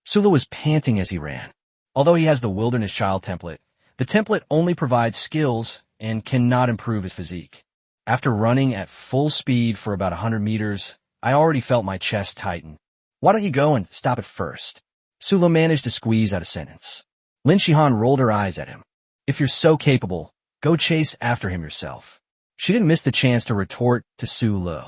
Sulu was panting as he ran. Although he has the Wilderness Child template, the template only provides skills and cannot improve his physique. After running at full speed for about 100 meters, I already felt my chest tighten. Why don't you go and stop it first? Sulu managed to squeeze out a sentence. Lin Shihan rolled her eyes at him. If you're so capable, go chase after him yourself. She didn't miss the chance to retort to Sulu.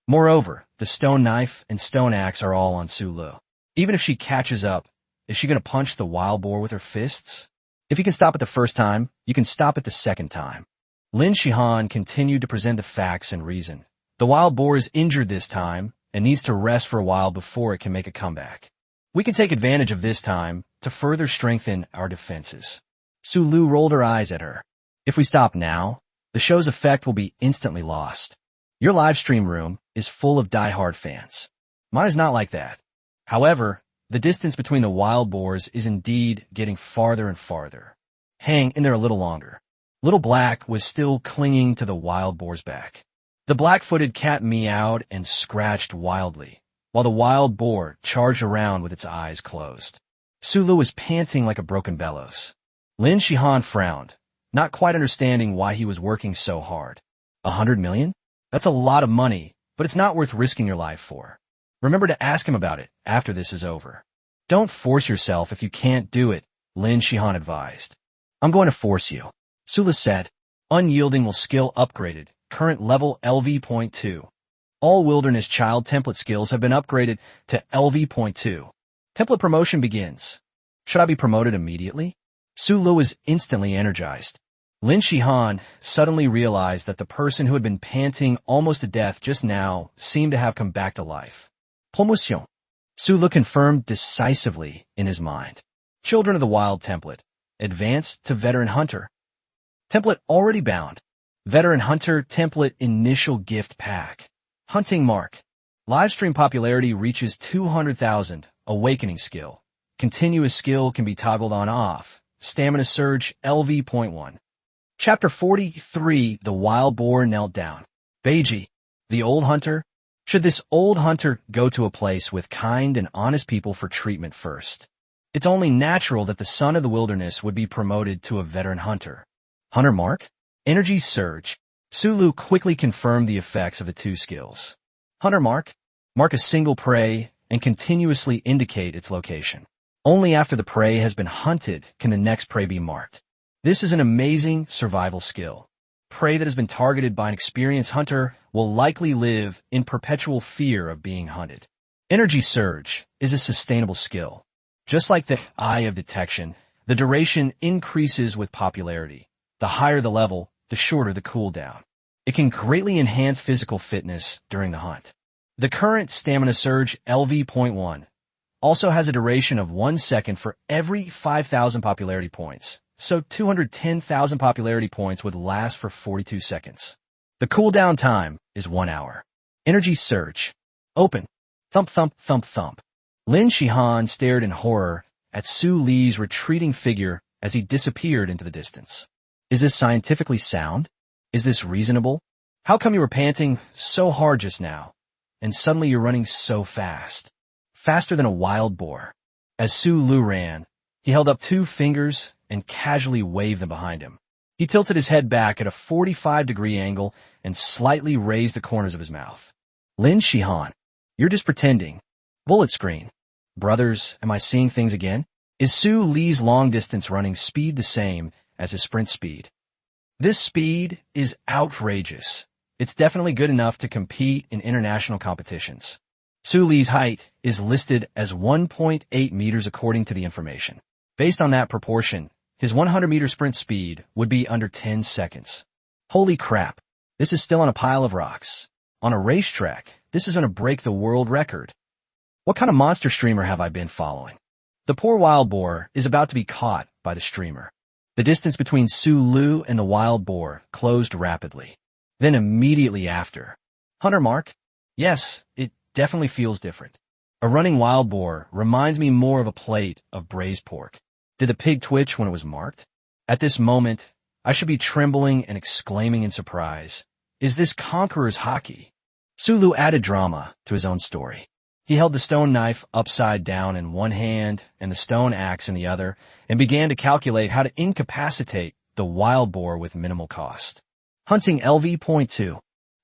Moreover, the stone knife and stone axe are all on Sulu. Even if she catches up, is she going to punch the wild boar with her fists? If you can stop it the first time, you can stop it the second time. Lin Shihan continued to present the facts and reason. The wild boar is injured this time and needs to rest for a while before it can make a comeback. We can take advantage of this time to further strengthen our defenses. Sulu rolled her eyes at her. If we stop now, the show's effect will be instantly lost. Your live stream room is full of die-hard fans. Mine is not like that. However, the distance between the wild boars is indeed getting farther and farther. Hang in there a little longer. Little Black was still clinging to the wild boar's back. The black-footed cat meowed and scratched wildly, while the wild boar charged around with its eyes closed. Sulu was panting like a broken bellows. Lin Shihan frowned, not quite understanding why he was working so hard. 100 million? That's a lot of money, but it's not worth risking your life for. Remember to ask him about it after this is over. Don't force yourself if you can't do it, Lin Shihan advised. I'm going to force you. Sula said. Unyielding will skill upgraded, current level LV.2. All Wilderness Child template skills have been upgraded to LV.2. Template promotion begins. Should I be promoted immediately? Sulu was instantly energized. Lin Shihan suddenly realized that the person who had been panting almost to death just now seemed to have come back to life. Promotion. Sulu confirmed decisively in his mind. Children of the Wild template. Advance to Veteran Hunter. Template already bound. Veteran Hunter template initial gift pack. Hunting mark. Livestream popularity reaches 200,000. Awakening skill. Continuous skill can be toggled on off. Stamina surge LV.1. Chapter 43. The Wild Boar Knelt Down. Beiji. The Old Hunter. Should this old hunter go to a place with kind and honest people for treatment first? It's only natural that the son of the wilderness would be promoted to a veteran hunter. Hunter mark? Energy surge. Sulu quickly confirmed the effects of the two skills. Hunter mark? Mark a single prey and continuously indicate its location. Only after the prey has been hunted can the next prey be marked. This is an amazing survival skill. Prey that has been targeted by an experienced hunter will likely live in perpetual fear of being hunted. Energy surge is a sustainable skill. Just like the eye of detection, the duration increases with popularity. The higher the level, the shorter the cooldown. It can greatly enhance physical fitness during the hunt. The current stamina surge LV.1 also has a duration of 1 second for every 5,000 popularity points, so 210,000 popularity points would last for 42 seconds. The cooldown time is 1 hour. Energy surge. Open. Thump thump thump thump. Lin Shihan stared in horror at Su Li's retreating figure as he disappeared into the distance. Is this scientifically sound? Is this reasonable? How come you were panting so hard just now, and suddenly you're running so fast? Faster than a wild boar. As Su Lu ran, he held up 2 fingers and casually waved them behind him. He tilted his head back at a 45-degree angle and slightly raised the corners of his mouth. Lin Shihan, you're just pretending. Bullet screen. Brothers, am I seeing things again? Is Su Li's long-distance running speed the same as his sprint speed? This speed is outrageous. It's definitely good enough to compete in international competitions. Su Li's height is listed as 1.8 meters according to the information. Based on that proportion, his 100-meter sprint speed would be under 10 seconds. Holy crap, this is still on a pile of rocks. On a racetrack, this is going to break the world record. What kind of monster streamer have I been following? The poor wild boar is about to be caught by the streamer. The distance between Su Lu and the wild boar closed rapidly. Then immediately after. Hunter mark? Yes, it definitely feels different. A running wild boar reminds me more of a plate of braised pork. Did the pig twitch when it was marked? At this moment, I should be trembling and exclaiming in surprise. Is this conqueror's hockey? Su Lu added drama to his own story. He held the stone knife upside down in one hand and the stone axe in the other and began to calculate how to incapacitate the wild boar with minimal cost. Hunting LV.2.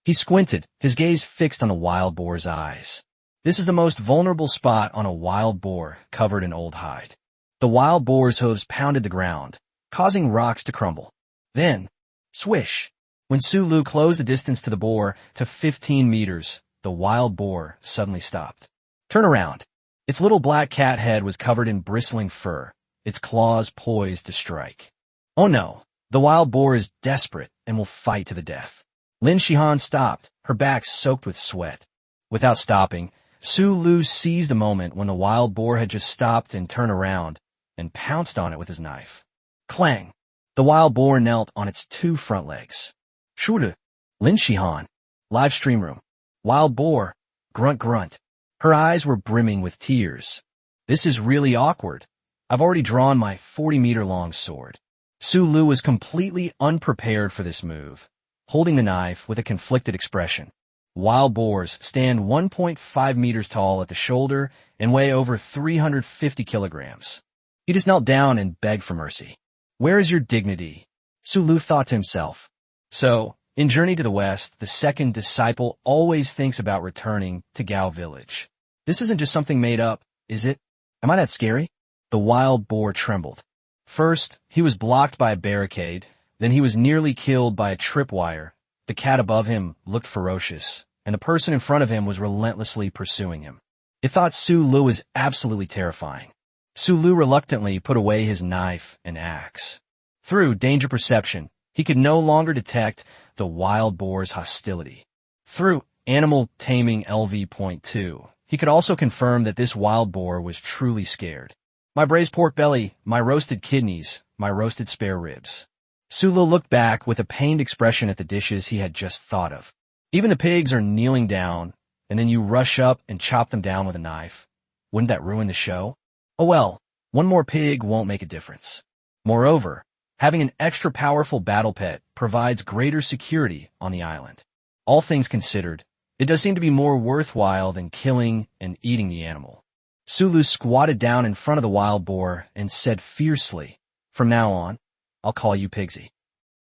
He squinted, his gaze fixed on the wild boar's eyes. This is the most vulnerable spot on a wild boar covered in old hide. The wild boar's hooves pounded the ground, causing rocks to crumble. Then, swish. When Su Lu closed the distance to the boar to 15 meters, the wild boar suddenly stopped. Turn around. Its little black cat head was covered in bristling fur, its claws poised to strike. Oh no, the wild boar is desperate and will fight to the death. Lin Shihan stopped, her back soaked with sweat. Without stopping, Su Lu seized the moment when the wild boar had just stopped and turned around, and pounced on it with his knife. Clang! The wild boar knelt on its 2 front legs. Shude! Lin Shihan. Live stream room. Wild boar. Grunt grunt. Her eyes were brimming with tears. This is really awkward. I've already drawn my 40-meter-long sword. Su Lu was completely unprepared for this move, holding the knife with a conflicted expression. Wild boars stand 1.5 meters tall at the shoulder and weigh over 350 kilograms. He just knelt down and begged for mercy. Where is your dignity? Su Lu thought to himself. So, in Journey to the West, the second disciple always thinks about returning to Gao village. This isn't just something made up, is it? Am I that scary? The wild boar trembled. First, he was blocked by a barricade, then he was nearly killed by a tripwire. The cat above him looked ferocious, and the person in front of him was relentlessly pursuing him. It thought Su Lu was absolutely terrifying. Su Lu reluctantly put away his knife and axe. Through danger perception, he could no longer detect the wild boar's hostility. Through animal taming LV.2, he could also confirm that this wild boar was truly scared. My braised pork belly, my roasted kidneys, my roasted spare ribs. Su Lu looked back with a pained expression at the dishes he had just thought of. Even the pigs are kneeling down, and then you rush up and chop them down with a knife. Wouldn't that ruin the show? Oh well, one more pig won't make a difference. Moreover, having an extra powerful battle pet provides greater security on the island. All things considered, it does seem to be more worthwhile than killing and eating the animal. Su Lu squatted down in front of the wild boar and said fiercely, "From now on, I'll call you Pigsy.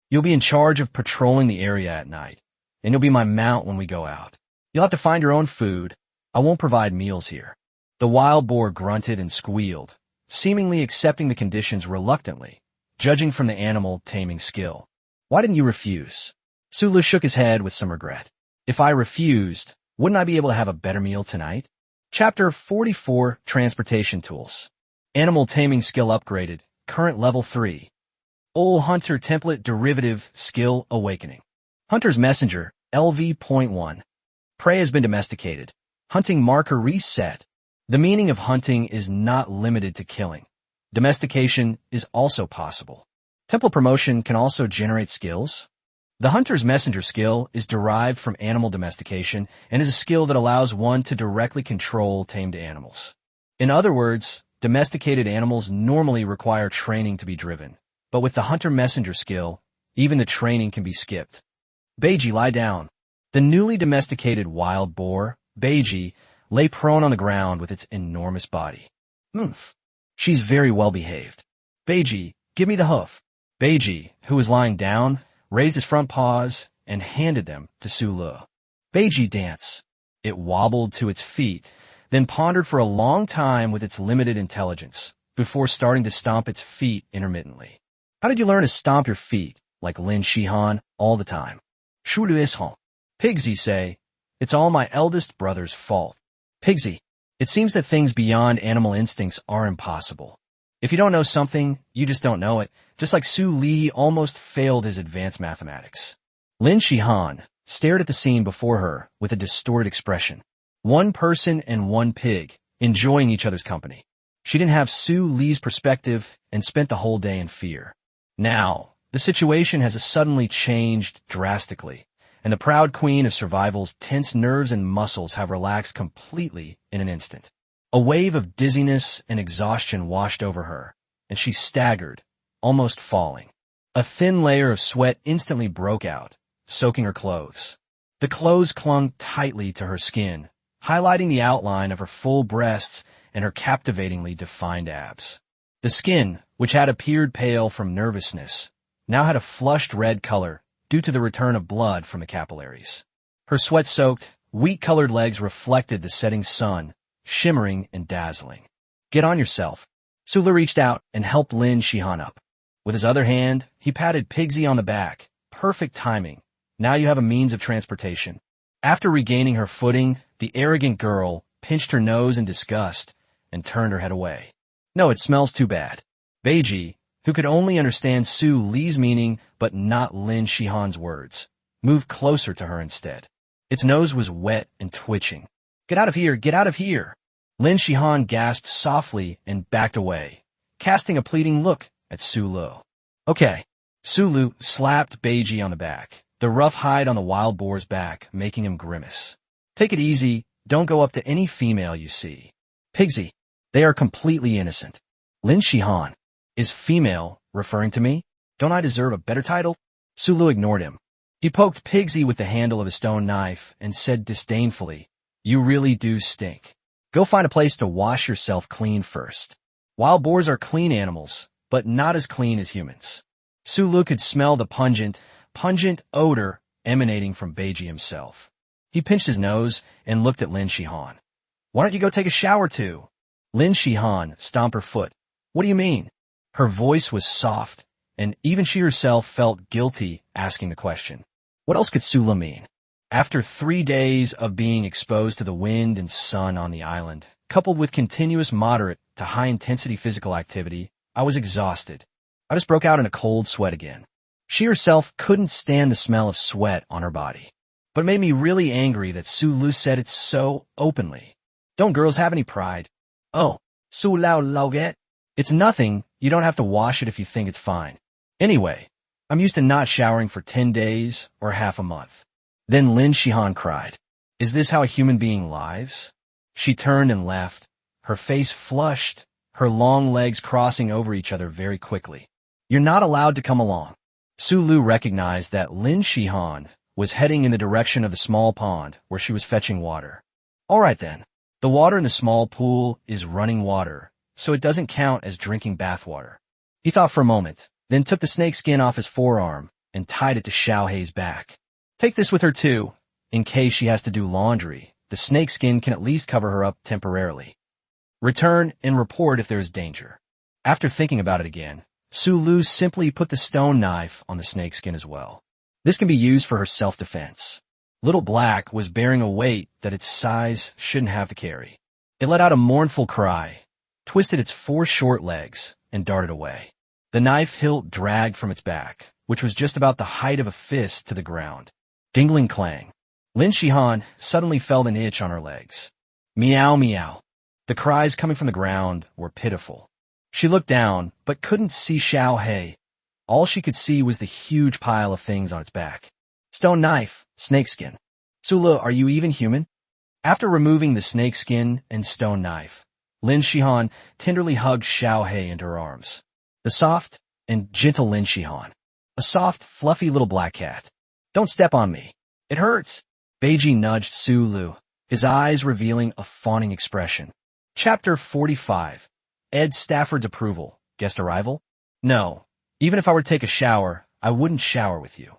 You'll be in charge of patrolling the area at night, and you'll be my mount when we go out. You'll have to find your own food. I won't provide meals here." The wild boar grunted and squealed, seemingly accepting the conditions reluctantly, judging from the animal taming skill. Why didn't you refuse? Su Lu shook his head with some regret. If I refused, wouldn't I be able to have a better meal tonight? Chapter 44, Transportation Tools. Animal Taming Skill Upgraded, Current Level 3. Ol Hunter Template Derivative Skill Awakening. Hunter's Messenger, LV.1. Prey has been domesticated. Hunting marker reset. The meaning of hunting is not limited to killing. Domestication is also possible. Temple promotion can also generate skills. The hunter's messenger skill is derived from animal domestication and is a skill that allows one to directly control tamed animals. In other words, domesticated animals normally require training to be driven, but with the hunter messenger skill, even the training can be skipped. Beiji, lie down. The newly domesticated wild boar, Beiji, lay prone on the ground with its enormous body. Oomph. She's very well behaved. Beiji, give me the hoof. Beiji, who was lying down, raised his front paws and handed them to Sulu. Beiji, dance. It wobbled to its feet, then pondered for a long time with its limited intelligence, before starting to stomp its feet intermittently. How did you learn to stomp your feet, like Lin Shihan, all the time? Shulu Ishon. Pigsy say, it's all my eldest brother's fault. Pigsy, it seems that things beyond animal instincts are impossible. If you don't know something, you just don't know it, just like Su Li almost failed his advanced mathematics. Lin Shihan stared at the scene before her with a distorted expression. One person and one pig, enjoying each other's company. She didn't have Su Li's perspective and spent the whole day in fear. Now, the situation has suddenly changed drastically, and the proud queen of survival's tense nerves and muscles have relaxed completely in an instant. A wave of dizziness and exhaustion washed over her, and she staggered, almost falling. A thin layer of sweat instantly broke out, soaking her clothes. The clothes clung tightly to her skin, highlighting the outline of her full breasts and her captivatingly defined abs. The skin, which had appeared pale from nervousness, now had a flushed red color due to the return of blood from the capillaries. Her sweat-soaked, wheat-colored legs reflected the setting sun, shimmering and dazzling. Get on yourself. Sulu reached out and helped Lin Shihan up. With his other hand, he patted Pigsy on the back. Perfect timing. Now you have a means of transportation. After regaining her footing, the arrogant girl pinched her nose in disgust and turned her head away. No, it smells too bad. Beiji, who could only understand Su Li's meaning but not Lin Shihan's words, moved closer to her instead. Its nose was wet and twitching. Get out of here! Get out of here! Lin Shihan gasped softly and backed away, casting a pleading look at Sulu. Okay. Sulu slapped Beiji on the back, the rough hide on the wild boar's back making him grimace. Take it easy. Don't go up to any female you see. Pigsy, they are completely innocent. Lin Shihan. Is female referring to me? Don't I deserve a better title? Sulu ignored him. He poked Pigsy with the handle of a stone knife and said disdainfully, you really do stink. Go find a place to wash yourself clean first. Wild boars are clean animals, but not as clean as humans. Sulu could smell the pungent odor emanating from Beiji himself. He pinched his nose and looked at Lin Shihan. Why don't you go take a shower too? Lin Shihan stomped her foot. What do you mean? Her voice was soft, and even she herself felt guilty asking the question. What else could Sulu mean? After 3 days of being exposed to the wind and sun on the island, coupled with continuous moderate to high-intensity physical activity, I was exhausted. I just broke out in a cold sweat again. She herself couldn't stand the smell of sweat on her body. But it made me really angry that Sulu said it so openly. Don't girls have any pride? Oh, Su Lao Lauget. It's nothing. You don't have to wash it if you think it's fine. Anyway, I'm used to not showering for 10 days or half a month. Then Lin Shihan cried. Is this how a human being lives? She turned and left, her face flushed, her long legs crossing over each other very quickly. You're not allowed to come along. Sulu recognized that Lin Shihan was heading in the direction of the small pond where she was fetching water. All right then. The water in the small pool is running water, so it doesn't count as drinking bathwater. He thought for a moment, then took the snake skin off his forearm and tied it to Xiaohei's back. Take this with her too. In case she has to do laundry, the snake skin can at least cover her up temporarily. Return and report if there is danger. After thinking about it again, Sulu simply put the stone knife on the snake skin as well. This can be used for her self-defense. Little Black was bearing a weight that its size shouldn't have to carry. It let out a mournful cry, twisted its 4 short legs, and darted away. The knife hilt dragged from its back, which was just about the height of a fist, to the ground. Dingling clang. Lin Shihan suddenly felt an itch on her legs. Meow meow. The cries coming from the ground were pitiful. She looked down, but couldn't see Xiao He. All she could see was the huge pile of things on its back. Stone knife, snakeskin. Sulu, are you even human? After removing the snakeskin and stone knife, Lin Shihan tenderly hugged Xiao He into her arms. The soft and gentle Lin Shihan. A soft, fluffy little black cat. Don't step on me. It hurts. Beiji nudged Sulu, his eyes revealing a fawning expression. Chapter 45. Ed Stafford's approval. Guest arrival? No. Even if I were to take a shower, I wouldn't shower with you.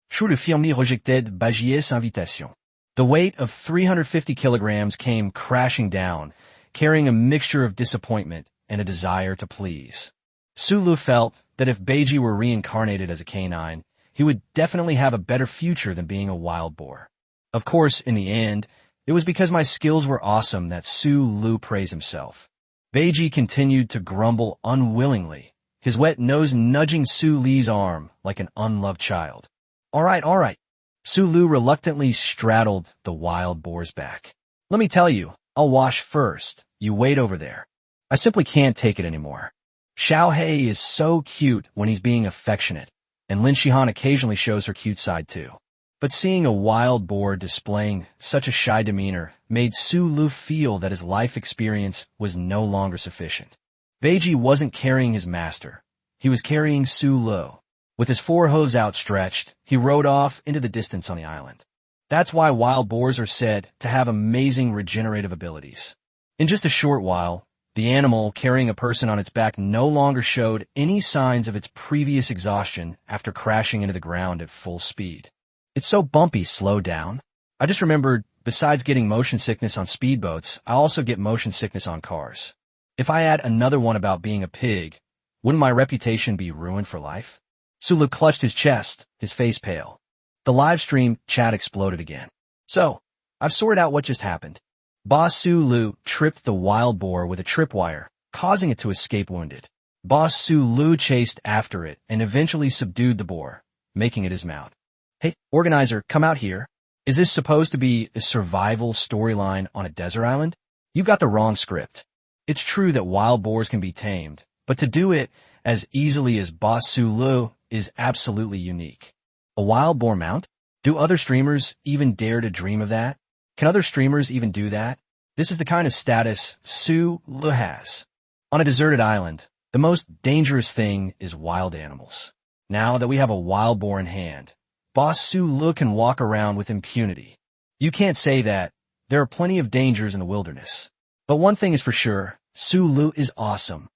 Je refirme rejected Bagier's invitation. The weight of 350 kilograms came crashing down, carrying a mixture of disappointment and a desire to please. Sulu felt that if Beiji were reincarnated as a canine, he would definitely have a better future than being a wild boar. Of course, in the end, it was because my skills were awesome that Sulu praised himself. Beiji continued to grumble unwillingly, his wet nose nudging Su Li's arm like an unloved child. All right. Sulu reluctantly straddled the wild boar's back. Let me tell you, I'll wash first. You wait over there. I simply can't take it anymore. Xiao He is so cute when he's being affectionate, and Lin Shihan occasionally shows her cute side too. But seeing a wild boar displaying such a shy demeanor made Sulu feel that his life experience was no longer sufficient. Beiji wasn't carrying his master. He was carrying Sulu. With his 4 hooves outstretched, he rode off into the distance on the island. That's why wild boars are said to have amazing regenerative abilities. In just a short while, the animal carrying a person on its back no longer showed any signs of its previous exhaustion after crashing into the ground at full speed. It's so bumpy, slow down. I just remembered, besides getting motion sickness on speedboats, I also get motion sickness on cars. If I add another one about being a pig, wouldn't my reputation be ruined for life? Sulu clutched his chest, his face pale. The live stream chat exploded again. So, I've sorted out what just happened. Boss Sulu tripped the wild boar with a tripwire, causing it to escape wounded. Boss Sulu chased after it and eventually subdued the boar, making it his mount. Hey, organizer, come out here. Is this supposed to be a survival storyline on a desert island? You got the wrong script. It's true that wild boars can be tamed, but to do it as easily as Boss Sulu is absolutely unique. A wild boar mount? Do other streamers even dare to dream of that? Can other streamers even do that? This is the kind of status Sulu has. On a deserted island, the most dangerous thing is wild animals. Now that we have a wild boar in hand, Boss Sulu can walk around with impunity. You can't say that. There are plenty of dangers in the wilderness. But one thing is for sure, Sulu is awesome.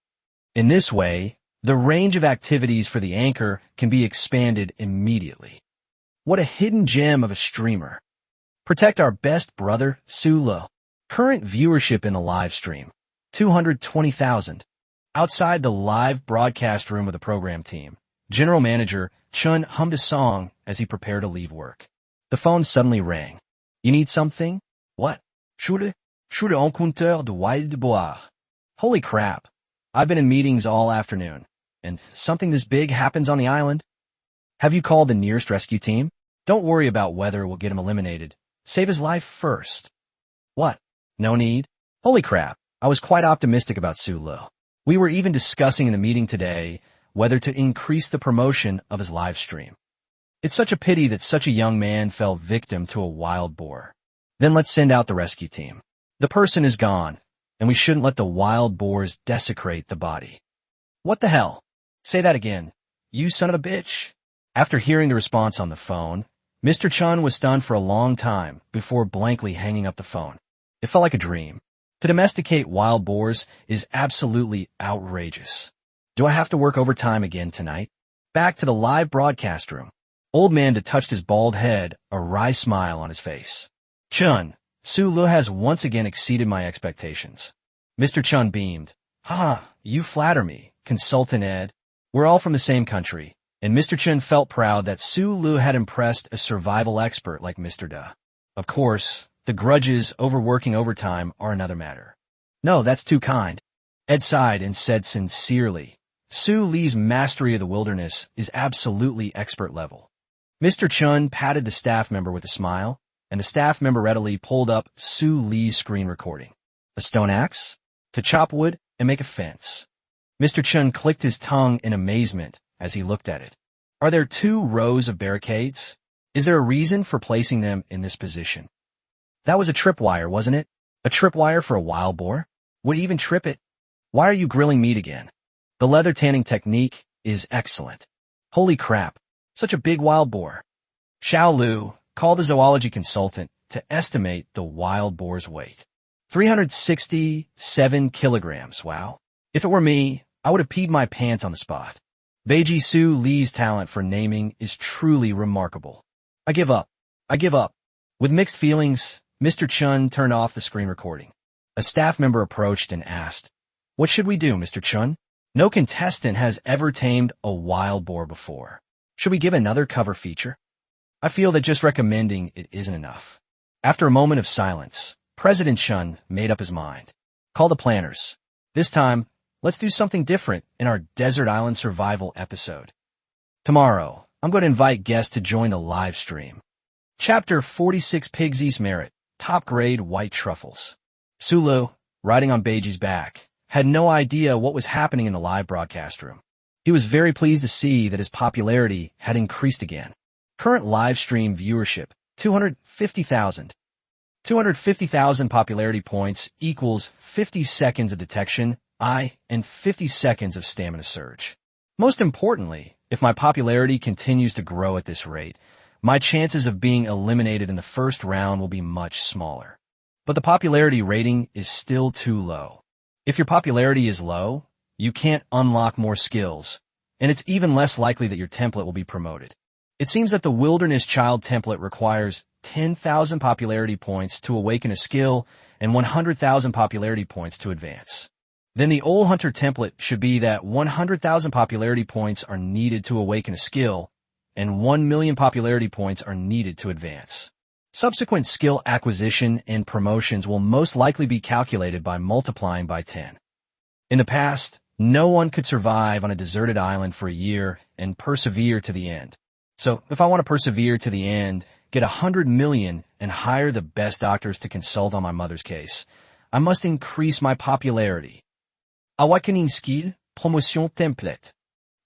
In this way, the range of activities for the anchor can be expanded immediately. What a hidden gem of a streamer. Protect our best brother, Sulu. Current viewership in the live stream, 220,000. Outside the live broadcast room of the program team, General Manager Chun hummed a song as he prepared to leave work. The phone suddenly rang. You need something? What? Je rencontre de wild boar. Holy crap. I've been in meetings all afternoon, and something this big happens on the island? Have you called the nearest rescue team? Don't worry about whether we'll get him eliminated. Save his life first. What? No need? Holy crap. I was quite optimistic about Sulu. We were even discussing in the meeting today whether to increase the promotion of his live stream. It's such a pity that such a young man fell victim to a wild boar. Then let's send out the rescue team. The person is gone, and we shouldn't let the wild boars desecrate the body. What the hell? Say that again. You son of a bitch. After hearing the response on the phone, Mr. Chun was stunned for a long time before blankly hanging up the phone. It felt like a dream. To domesticate wild boars is absolutely outrageous. Do I have to work overtime again tonight? Back to the live broadcast room. Old man touched his bald head, a wry smile on his face. Chun, Sulu has once again exceeded my expectations. Mr. Chun beamed. Ha, you flatter me, Consultant Ed. We're all from the same country, and Mr. Chun felt proud that Sulu had impressed a survival expert like Mr. Da. Of course, the grudges over working overtime are another matter. No, that's too kind. Ed sighed and said sincerely, Su Li's mastery of the wilderness is absolutely expert level. Mr. Chun patted the staff member with a smile, and the staff member readily pulled up Su Lee's screen recording. A stone axe? To chop wood and make a fence. Mr. Chun clicked his tongue in amazement as he looked at it. Are there 2 rows of barricades? Is there a reason for placing them in this position? That was a tripwire, wasn't it? A tripwire for a wild boar? Would he even trip it? Why are you grilling meat again? The leather tanning technique is excellent. Holy crap, such a big wild boar. Xiao Lu, call the zoology consultant to estimate the wild boar's weight. 367 kilograms, wow. If it were me, I would have peed my pants on the spot. Beiji Su Lee's talent for naming is truly remarkable. I give up. With mixed feelings, Mr. Chun turned off the screen recording. A staff member approached and asked, "What should we do, Mr. Chun? No contestant has ever tamed a wild boar before. Should we give another cover feature?" I feel that just recommending it isn't enough. After a moment of silence, President Chun made up his mind. Call the planners. This time, let's do something different in our Desert Island Survival episode. Tomorrow, I'm going to invite guests to join the live stream. Chapter 46 Pig's East Merit, Top Grade White Truffles. Sulu, riding on Beiji's back, had no idea what was happening in the live broadcast room. He was very pleased to see that his popularity had increased again. Current live stream viewership, 250,000. 250,000 popularity points equals 50 seconds of detection, and 50 seconds of stamina surge. Most importantly, if my popularity continues to grow at this rate, my chances of being eliminated in the first round will be much smaller. But the popularity rating is still too low. If your popularity is low, you can't unlock more skills, and it's even less likely that your template will be promoted. It seems that the Wilderness Child template requires 10,000 popularity points to awaken a skill and 100,000 popularity points to advance. Then the Old Hunter template should be that 100,000 popularity points are needed to awaken a skill, and 1 million popularity points are needed to advance. Subsequent skill acquisition and promotions will most likely be calculated by multiplying by 10. In the past, no one could survive on a deserted island for a year and persevere to the end. So if I want to persevere to the end, get 100 million, and hire the best doctors to consult on my mother's case, I must increase my popularity. Awakening skill, promotion template.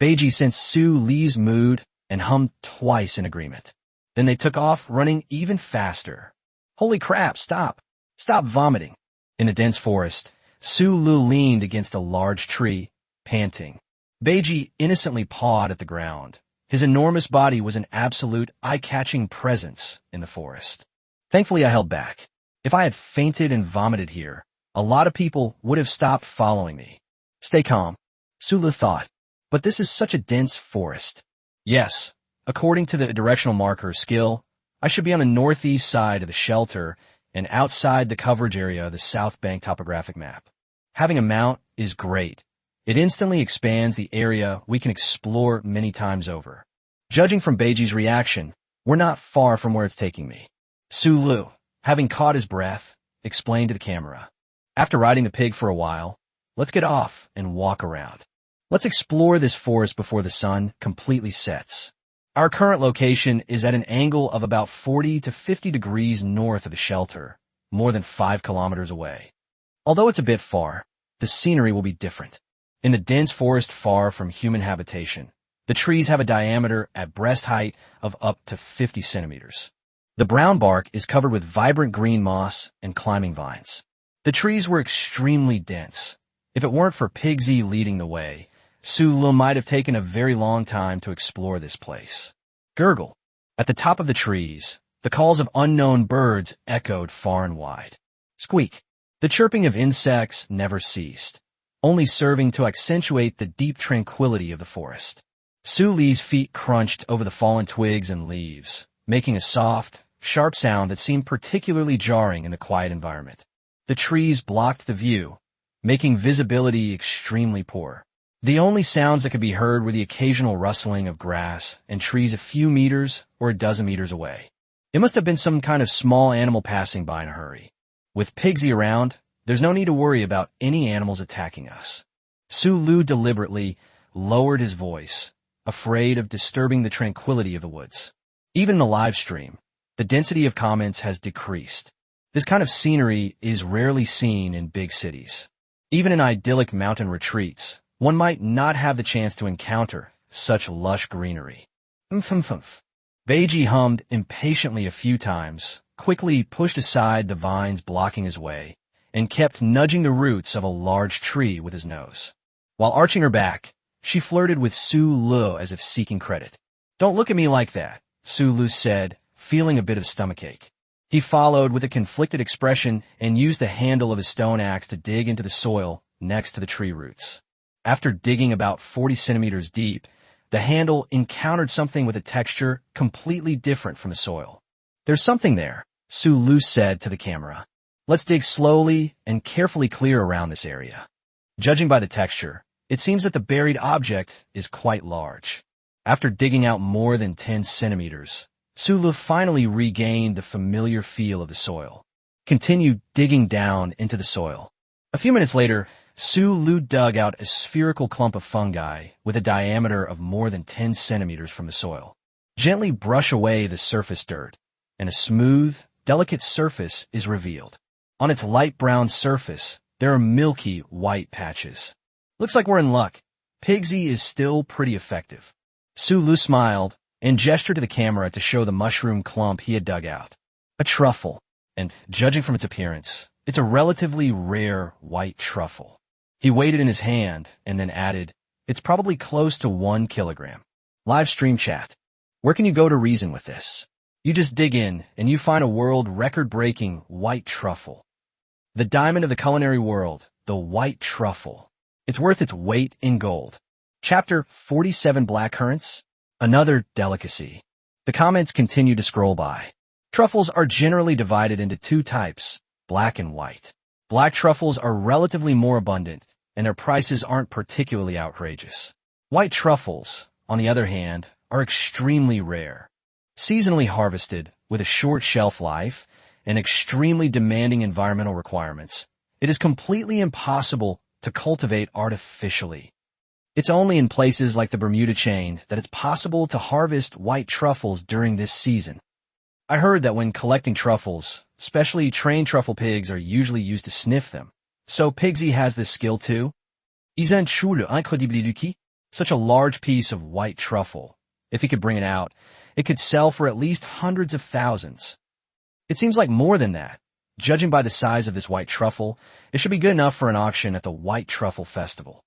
Beiji sensed Su Lee's mood and hummed twice in agreement. Then they took off, running even faster. Holy crap, stop! Stop vomiting. In the dense forest, Su Lu leaned against a large tree, panting. Beiji innocently pawed at the ground. His enormous body was an absolute eye-catching presence in the forest. Thankfully, I held back. If I had fainted and vomited here, a lot of people would have stopped following me. Stay calm, Su Lu thought. But this is such a dense forest. Yes, according to the directional marker skill, I should be on the northeast side of the shelter and outside the coverage area of the South Bank topographic map. Having a mount is great. It instantly expands the area we can explore many times over. Judging from Beiji's reaction, we're not far from where it's taking me. Su Lu, having caught his breath, explained to the camera. After riding the pig for a while, let's get off and walk around. Let's explore this forest before the sun completely sets. Our current location is at an angle of about 40 to 50 degrees north of the shelter, more than 5 kilometers away. Although it's a bit far, the scenery will be different. In the dense forest far from human habitation, the trees have a diameter at breast height of up to 50 centimeters. The brown bark is covered with vibrant green moss and climbing vines. The trees were extremely dense. If it weren't for Pigsy leading the way, Su Lu might have taken a very long time to explore this place. Gurgle. At the top of the trees, the calls of unknown birds echoed far and wide. Squeak. The chirping of insects never ceased, only serving to accentuate the deep tranquility of the forest. Su Li's feet crunched over the fallen twigs and leaves, making a soft, sharp sound that seemed particularly jarring in the quiet environment. The trees blocked the view, making visibility extremely poor. The only sounds that could be heard were the occasional rustling of grass and trees a few meters or a dozen meters away. It must have been some kind of small animal passing by in a hurry. With Pigsy around, there's no need to worry about any animals attacking us. Su Lu deliberately lowered his voice, afraid of disturbing the tranquility of the woods. Even in the live stream, The density of comments has decreased. This kind of scenery is rarely seen in big cities. Even in idyllic mountain retreats, one might not have the chance to encounter such lush greenery. Umph. Beiji hummed impatiently a few times, quickly pushed aside the vines blocking his way, and kept nudging the roots of a large tree with his nose. While arching her back, she flirted with Su Lu as if seeking credit. "Don't look at me like that," Su Lu said, feeling a bit of stomachache. He followed with a conflicted expression and used the handle of his stone axe to dig into the soil next to the tree roots. After digging about 40 centimeters deep, the handle encountered something with a texture completely different from the soil. "There's something there," Su Lu said to the camera. "Let's dig slowly and carefully clear around this area." Judging by the texture, it seems that the buried object is quite large. After digging out more than 10 centimeters, Su Lu finally regained the familiar feel of the soil. Continued digging down into the soil. A few minutes later, Su Lu dug out a spherical clump of fungi with a diameter of more than 10 centimeters from the soil. Gently brush away the surface dirt, and a smooth, delicate surface is revealed. On its light brown surface, there are milky white patches. "Looks like we're in luck. Pigsy is still pretty effective." Su Lu smiled and gestured to the camera to show the mushroom clump he had dug out. A truffle, and judging from its appearance, it's a relatively rare white truffle. He weighed it in his hand and then added, "It's probably close to 1 kilogram. Live stream chat. Where can you go to reason with this? You just dig in and you find a world record-breaking white truffle. The diamond of the culinary world, the white truffle. It's worth its weight in gold." Chapter 47 Blackcurrants? Another delicacy. The comments continue to scroll by. Truffles are generally divided into 2 types, black and white. Black truffles are relatively more abundant, and their prices aren't particularly outrageous. White truffles, on the other hand, are extremely rare. Seasonally harvested, with a short shelf life, and extremely demanding environmental requirements, it is completely impossible to cultivate artificially. It's only in places like the Bermuda chain that it's possible to harvest white truffles during this season. I heard that when collecting truffles, especially trained truffle pigs are usually used to sniff them. So Pigsy has this skill too? Isn't true incredible. Such a large piece of white truffle. If he could bring it out, it could sell for at least hundreds of thousands. It seems like more than that. Judging by the size of this white truffle, it should be good enough for an auction at the White Truffle Festival.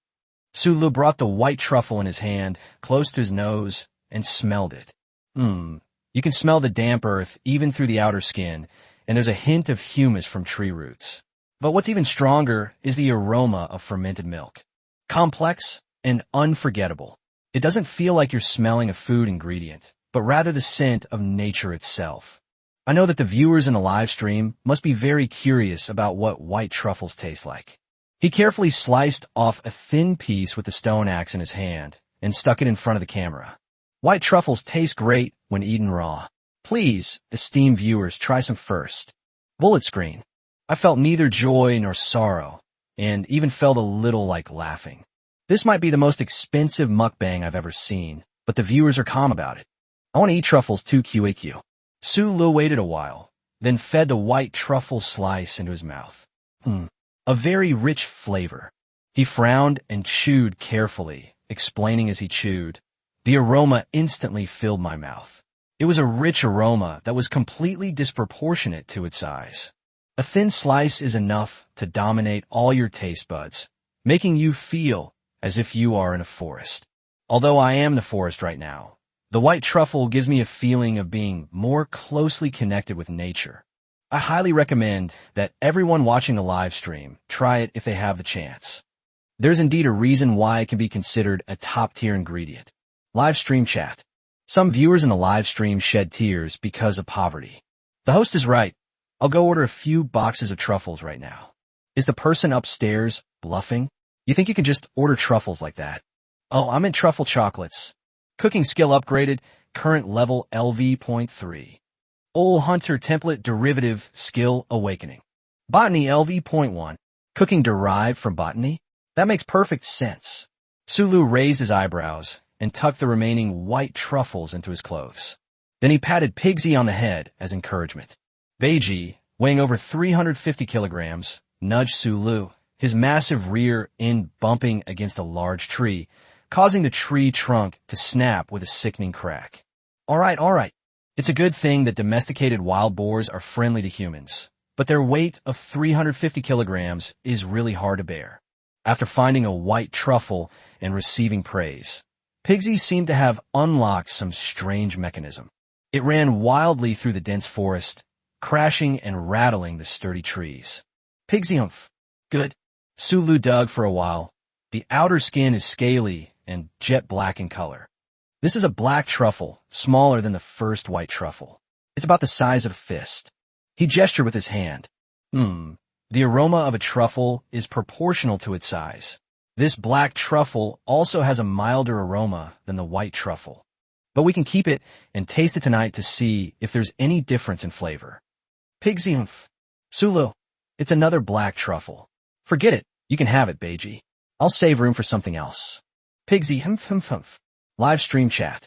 Su Lu brought the white truffle in his hand, close to his nose, and smelled it. You can smell the damp earth even through the outer skin, and there's a hint of humus from tree roots. But what's even stronger is the aroma of fermented milk. Complex and unforgettable. It doesn't feel like you're smelling a food ingredient, but rather the scent of nature itself. I know that the viewers in the live stream must be very curious about what white truffles taste like. He carefully sliced off a thin piece with the stone axe in his hand and stuck it in front of the camera. White truffles taste great when eaten raw. Please, esteemed viewers, try some first. Bullet screen. I felt neither joy nor sorrow, and even felt a little like laughing. This might be the most expensive mukbang I've ever seen, but the viewers are calm about it. I want to eat truffles too, QAQ. Su Lu waited a while, then fed the white truffle slice into his mouth. A very rich flavor. He frowned and chewed carefully, explaining as he chewed. The aroma instantly filled my mouth. It was a rich aroma that was completely disproportionate to its size. A thin slice is enough to dominate all your taste buds, making you feel as if you are in a forest. Although I am the forest right now, the white truffle gives me a feeling of being more closely connected with nature. I highly recommend that everyone watching the live stream try it if they have the chance. There's indeed a reason why it can be considered a top-tier ingredient. Live stream chat. Some viewers in the live stream shed tears because of poverty. The host is right. I'll go order a few boxes of truffles right now. Is the person upstairs bluffing? You think you can just order truffles like that? Oh, I'm in truffle chocolates. Cooking skill upgraded, current level LV.3. Ol Hunter template derivative skill awakening. Botany LV.1. Cooking derived from botany? That makes perfect sense. Su Lu raised his eyebrows and tucked the remaining white truffles into his clothes. Then he patted Pigsy on the head as encouragement. Beiji, weighing over 350 kilograms, nudged Sulu, his massive rear end bumping against a large tree, causing the tree trunk to snap with a sickening crack. All right. It's a good thing that domesticated wild boars are friendly to humans, but their weight of 350 kilograms is really hard to bear. After finding a white truffle and receiving praise, Pigsy seemed to have unlocked some strange mechanism. It ran wildly through the dense forest, crashing and rattling the sturdy trees. Pigsy humph. Good. Sulu dug for a while. The outer skin is scaly and jet black in color. This is a black truffle, smaller than the first white truffle. It's about the size of a fist. He gestured with his hand. The aroma of a truffle is proportional to its size. This black truffle also has a milder aroma than the white truffle. But we can keep it and taste it tonight to see if there's any difference in flavor. Pigsy humph. Sulu, it's another black truffle. Forget it. You can have it, Beiji. I'll save room for something else. Pigsy humph. Live stream chat.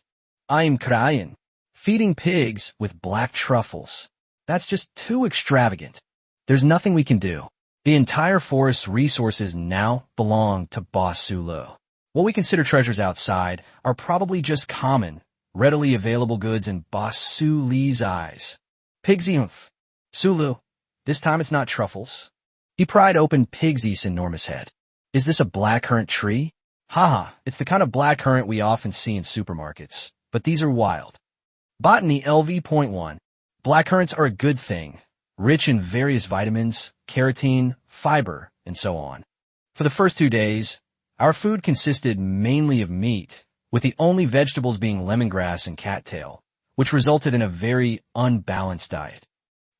I'm crying. Feeding pigs with black truffles. That's just too extravagant. There's nothing we can do. The entire forest's resources now belong to Boss Sulu. What we consider treasures outside are probably just common, readily available goods in Boss Sulu's eyes. Pigsy humph. Sulu, this time it's not truffles. He pried open Pigsy's enormous head. Is this a blackcurrant tree? Haha, it's the kind of blackcurrant we often see in supermarkets, but these are wild. Botany LV.1. Blackcurrants are a good thing, rich in various vitamins, carotene, fiber, and so on. For the first 2 days, our food consisted mainly of meat, with the only vegetables being lemongrass and cattail, which resulted in a very unbalanced diet.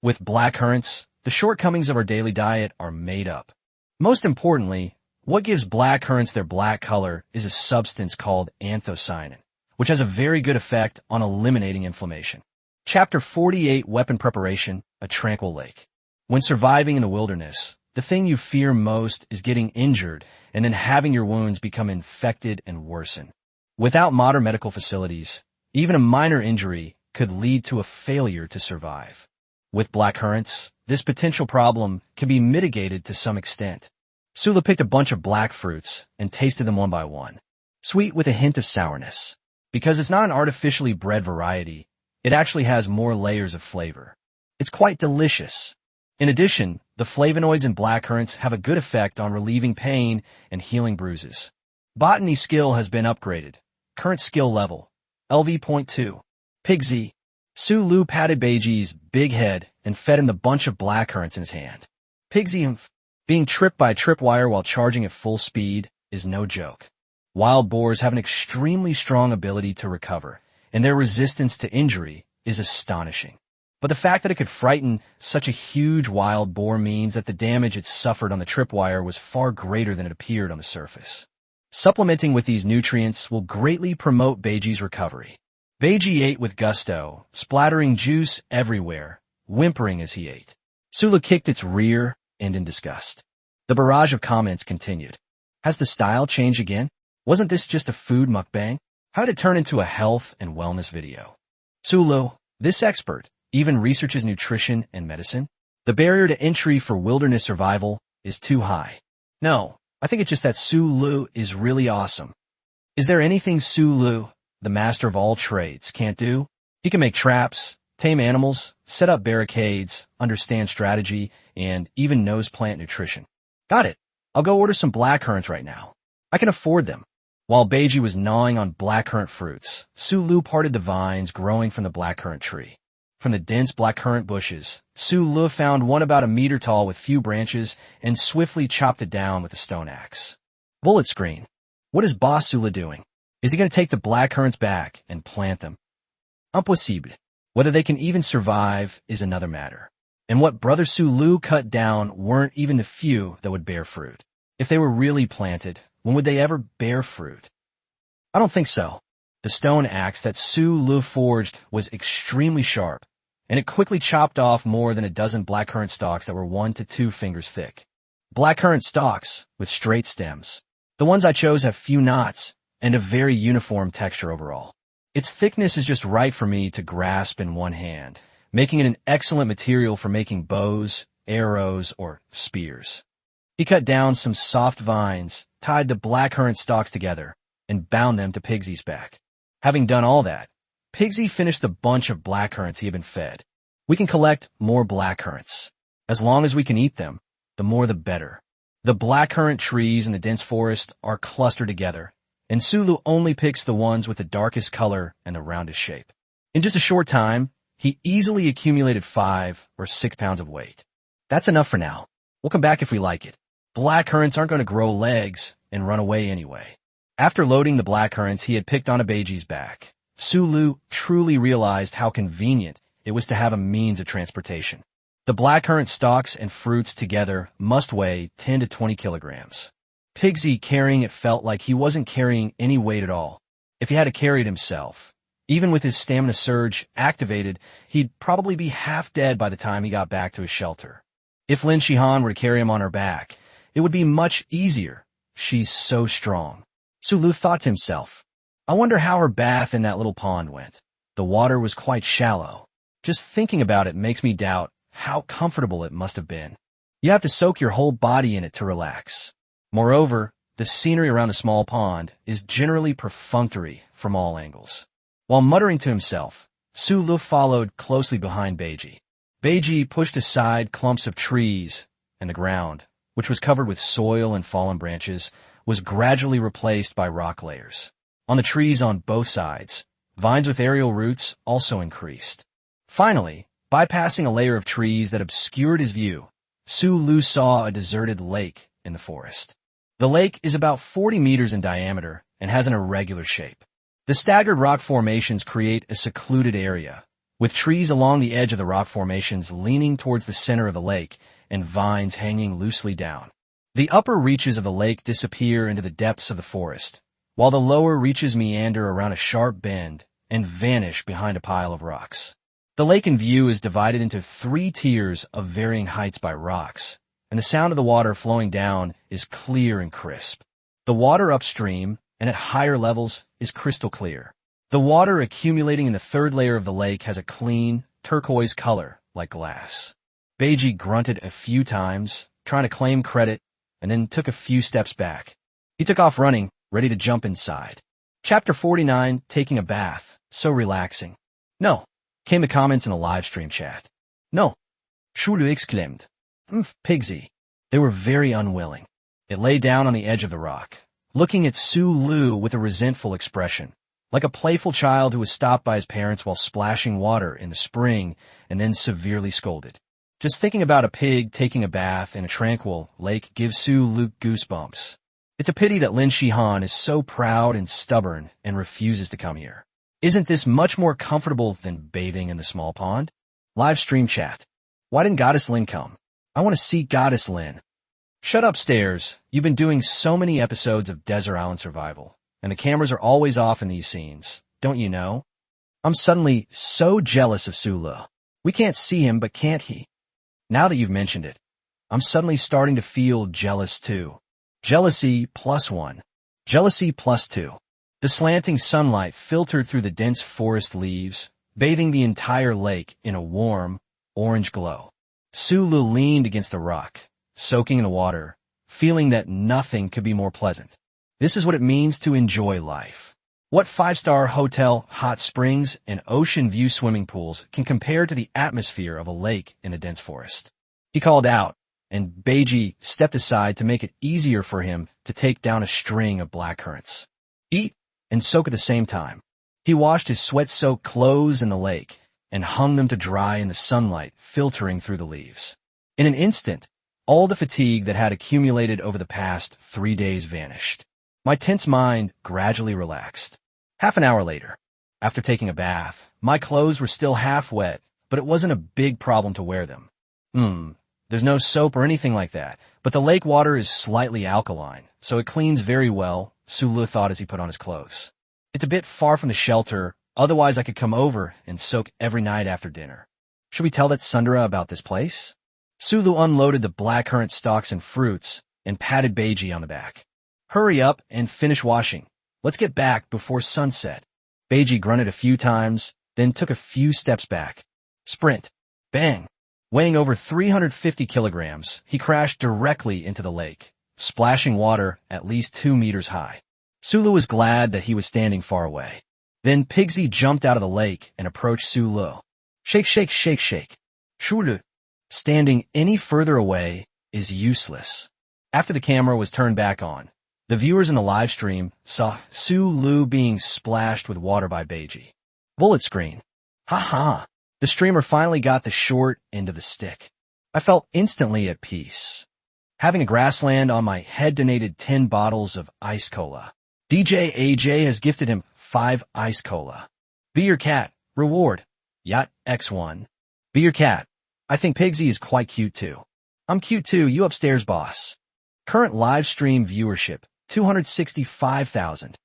With blackcurrants, the shortcomings of our daily diet are made up. Most importantly, what gives blackcurrants their black color is a substance called anthocyanin, which has a very good effect on eliminating inflammation. Chapter 48, Weapon Preparation, A Tranquil Lake. When surviving in the wilderness, the thing you fear most is getting injured and then having your wounds become infected and worsen. Without modern medical facilities, even a minor injury could lead to a failure to survive. With blackcurrants, this potential problem can be mitigated to some extent. Sulu picked a bunch of black fruits and tasted them one by one. Sweet with a hint of sourness. Because it's not an artificially bred variety, it actually has more layers of flavor. It's quite delicious. In addition, the flavonoids in blackcurrants have a good effect on relieving pain and healing bruises. Botany skill has been upgraded. Current skill level, LV.2. Pigsy. Sulu patted Beiji's big head and fed him the bunch of blackcurrants in his hand. Pigsy, being tripped by a tripwire while charging at full speed is no joke. Wild boars have an extremely strong ability to recover, and their resistance to injury is astonishing. But the fact that it could frighten such a huge wild boar means that the damage it suffered on the tripwire was far greater than it appeared on the surface. Supplementing with these nutrients will greatly promote Beiji's recovery. Beiji ate with gusto, splattering juice everywhere, whimpering as he ate. Sulu kicked its rear end in disgust. The barrage of comments continued. Has the style changed again? Wasn't this just a food mukbang? How did it turn into a health and wellness video? Sulu, this expert, even researches nutrition and medicine. The barrier to entry for wilderness survival is too high. No, I think it's just that Sulu is really awesome. Is there anything Sulu, the master of all trades, can't do? He can make traps, tame animals, set up barricades, understand strategy, and even knows plant nutrition. Got it. I'll go order some blackcurrants right now. I can afford them. While Beiji was gnawing on blackcurrant fruits, Sulu parted the vines growing from the blackcurrant tree. From the dense blackcurrant bushes, Sulu found one about a meter tall with few branches and swiftly chopped it down with a stone axe. Bullet screen. What is Boss Sulu doing? Is he going to take the blackcurrants back and plant them? Impossible. Whether they can even survive is another matter. And what Brother Sulu cut down weren't even the few that would bear fruit. If they were really planted, when would they ever bear fruit? I don't think so. The stone axe that Sulu forged was extremely sharp, and it quickly chopped off more than a dozen blackcurrant stalks that were 1 to 2 fingers thick. Blackcurrant stalks with straight stems. The ones I chose have few knots and a very uniform texture overall. Its thickness is just right for me to grasp in one hand, making it an excellent material for making bows, arrows, or spears. He cut down some soft vines, tied the blackcurrant stalks together, and bound them to Pigsy's back. Having done all that, Pigsy finished the bunch of blackcurrants he had been fed. We can collect more blackcurrants. As long as we can eat them, the more the better. The blackcurrant trees in the dense forest are clustered together, and Sulu only picks the ones with the darkest color and the roundest shape. In just a short time, he easily accumulated 5 or 6 pounds of weight. That's enough for now. We'll come back if we like it. Blackcurrants aren't going to grow legs and run away anyway. After loading the blackcurrants he had picked onto Beiji's back, Sulu truly realized how convenient it was to have a means of transportation. The blackcurrant stalks and fruits together must weigh 10 to 20 kilograms. Pigsy carrying it felt like he wasn't carrying any weight at all. If he had to carry it himself, even with his stamina surge activated, he'd probably be half dead by the time he got back to his shelter. If Lin Shihan were to carry him on her back, it would be much easier. She's so strong. Sulu thought to himself, I wonder how her bath in that little pond went. The water was quite shallow. Just thinking about it makes me doubt how comfortable it must have been. You have to soak your whole body in it to relax. Moreover, the scenery around the small pond is generally perfunctory from all angles. While muttering to himself, Sulu followed closely behind Beiji. Beiji pushed aside clumps of trees, and the ground, which was covered with soil and fallen branches, was gradually replaced by rock layers. On the trees on both sides, vines with aerial roots also increased. Finally, bypassing a layer of trees that obscured his view, Sulu saw a deserted lake in the forest. The lake is about 40 meters in diameter and has an irregular shape. The staggered rock formations create a secluded area, with trees along the edge of the rock formations leaning towards the center of the lake and vines hanging loosely down. The upper reaches of the lake disappear into the depths of the forest, while the lower reaches meander around a sharp bend and vanish behind a pile of rocks. The lake in view is divided into 3 tiers of varying heights by rocks, and the sound of the water flowing down is clear and crisp. The water upstream and at higher levels is crystal clear. The water accumulating in the 3rd layer of the lake has a clean, turquoise color like glass. Beiji grunted a few times, trying to claim credit, and then took a few steps back. He took off running, ready to jump inside. Chapter 49, Taking a Bath. So relaxing. No, came the comments in the live stream chat. No. Shulu exclaimed. Pigsy. They were very unwilling. It lay down on the edge of the rock, looking at Sulu with a resentful expression, like a playful child who was stopped by his parents while splashing water in the spring and then severely scolded. Just thinking about a pig taking a bath in a tranquil lake gives Sulu goosebumps. It's a pity that Lin Shihan is so proud and stubborn and refuses to come here. Isn't this much more comfortable than bathing in the small pond? Live stream chat. Why didn't Goddess Lin come? I want to see Goddess Lin. Shut up, Stairs. You've been doing so many episodes of Desert Island Survival, and the cameras are always off in these scenes. Don't you know? I'm suddenly so jealous of Sulu. We can't see him, but can't he? Now that you've mentioned it, I'm suddenly starting to feel jealous too. Jealousy +1. Jealousy +2. The slanting sunlight filtered through the dense forest leaves, bathing the entire lake in a warm, orange glow. Sulu leaned against the rock, soaking in the water, feeling that nothing could be more pleasant. This is what it means to enjoy life. What 5-star hotel, hot springs, and ocean view swimming pools can compare to the atmosphere of a lake in a dense forest? He called out, and Beiji stepped aside to make it easier for him to take down a string of blackcurrants. Eat and soak at the same time. He washed his sweat-soaked clothes in the lake and hung them to dry in the sunlight filtering through the leaves. In an instant, all the fatigue that had accumulated over the past 3 days vanished. My tense mind gradually relaxed. Half an hour later, after taking a bath, my clothes were still half wet, but it wasn't a big problem to wear them. There's no soap or anything like that, but the lake water is slightly alkaline, so it cleans very well, Sulu thought as he put on his clothes. It's a bit far from the shelter, otherwise I could come over and soak every night after dinner. Should we tell that Sundara about this place? Sulu unloaded the blackcurrant stalks and fruits and patted Beiji on the back. Hurry up and finish washing. Let's get back before sunset. Beiji grunted a few times, then took a few steps back. Sprint. Bang. Weighing over 350 kilograms, he crashed directly into the lake, splashing water at least 2 meters high. Sulu was glad that he was standing far away. Then Pigsy jumped out of the lake and approached Sulu. Shake, shake, shake, shake. Sulu. Standing any further away is useless. After the camera was turned back on, the viewers in the live stream saw Sulu being splashed with water by Beiji. Bullet screen. Ha ha. The streamer finally got the short end of the stick. I felt instantly at peace. Having a grassland on my head donated 10 bottles of ice cola. DJ AJ has gifted him 5 ice cola. Be your cat. Reward. Yacht X1. Be your cat. I think Pigsy is quite cute too. I'm cute too, you upstairs boss. Current live stream viewership, 265,000.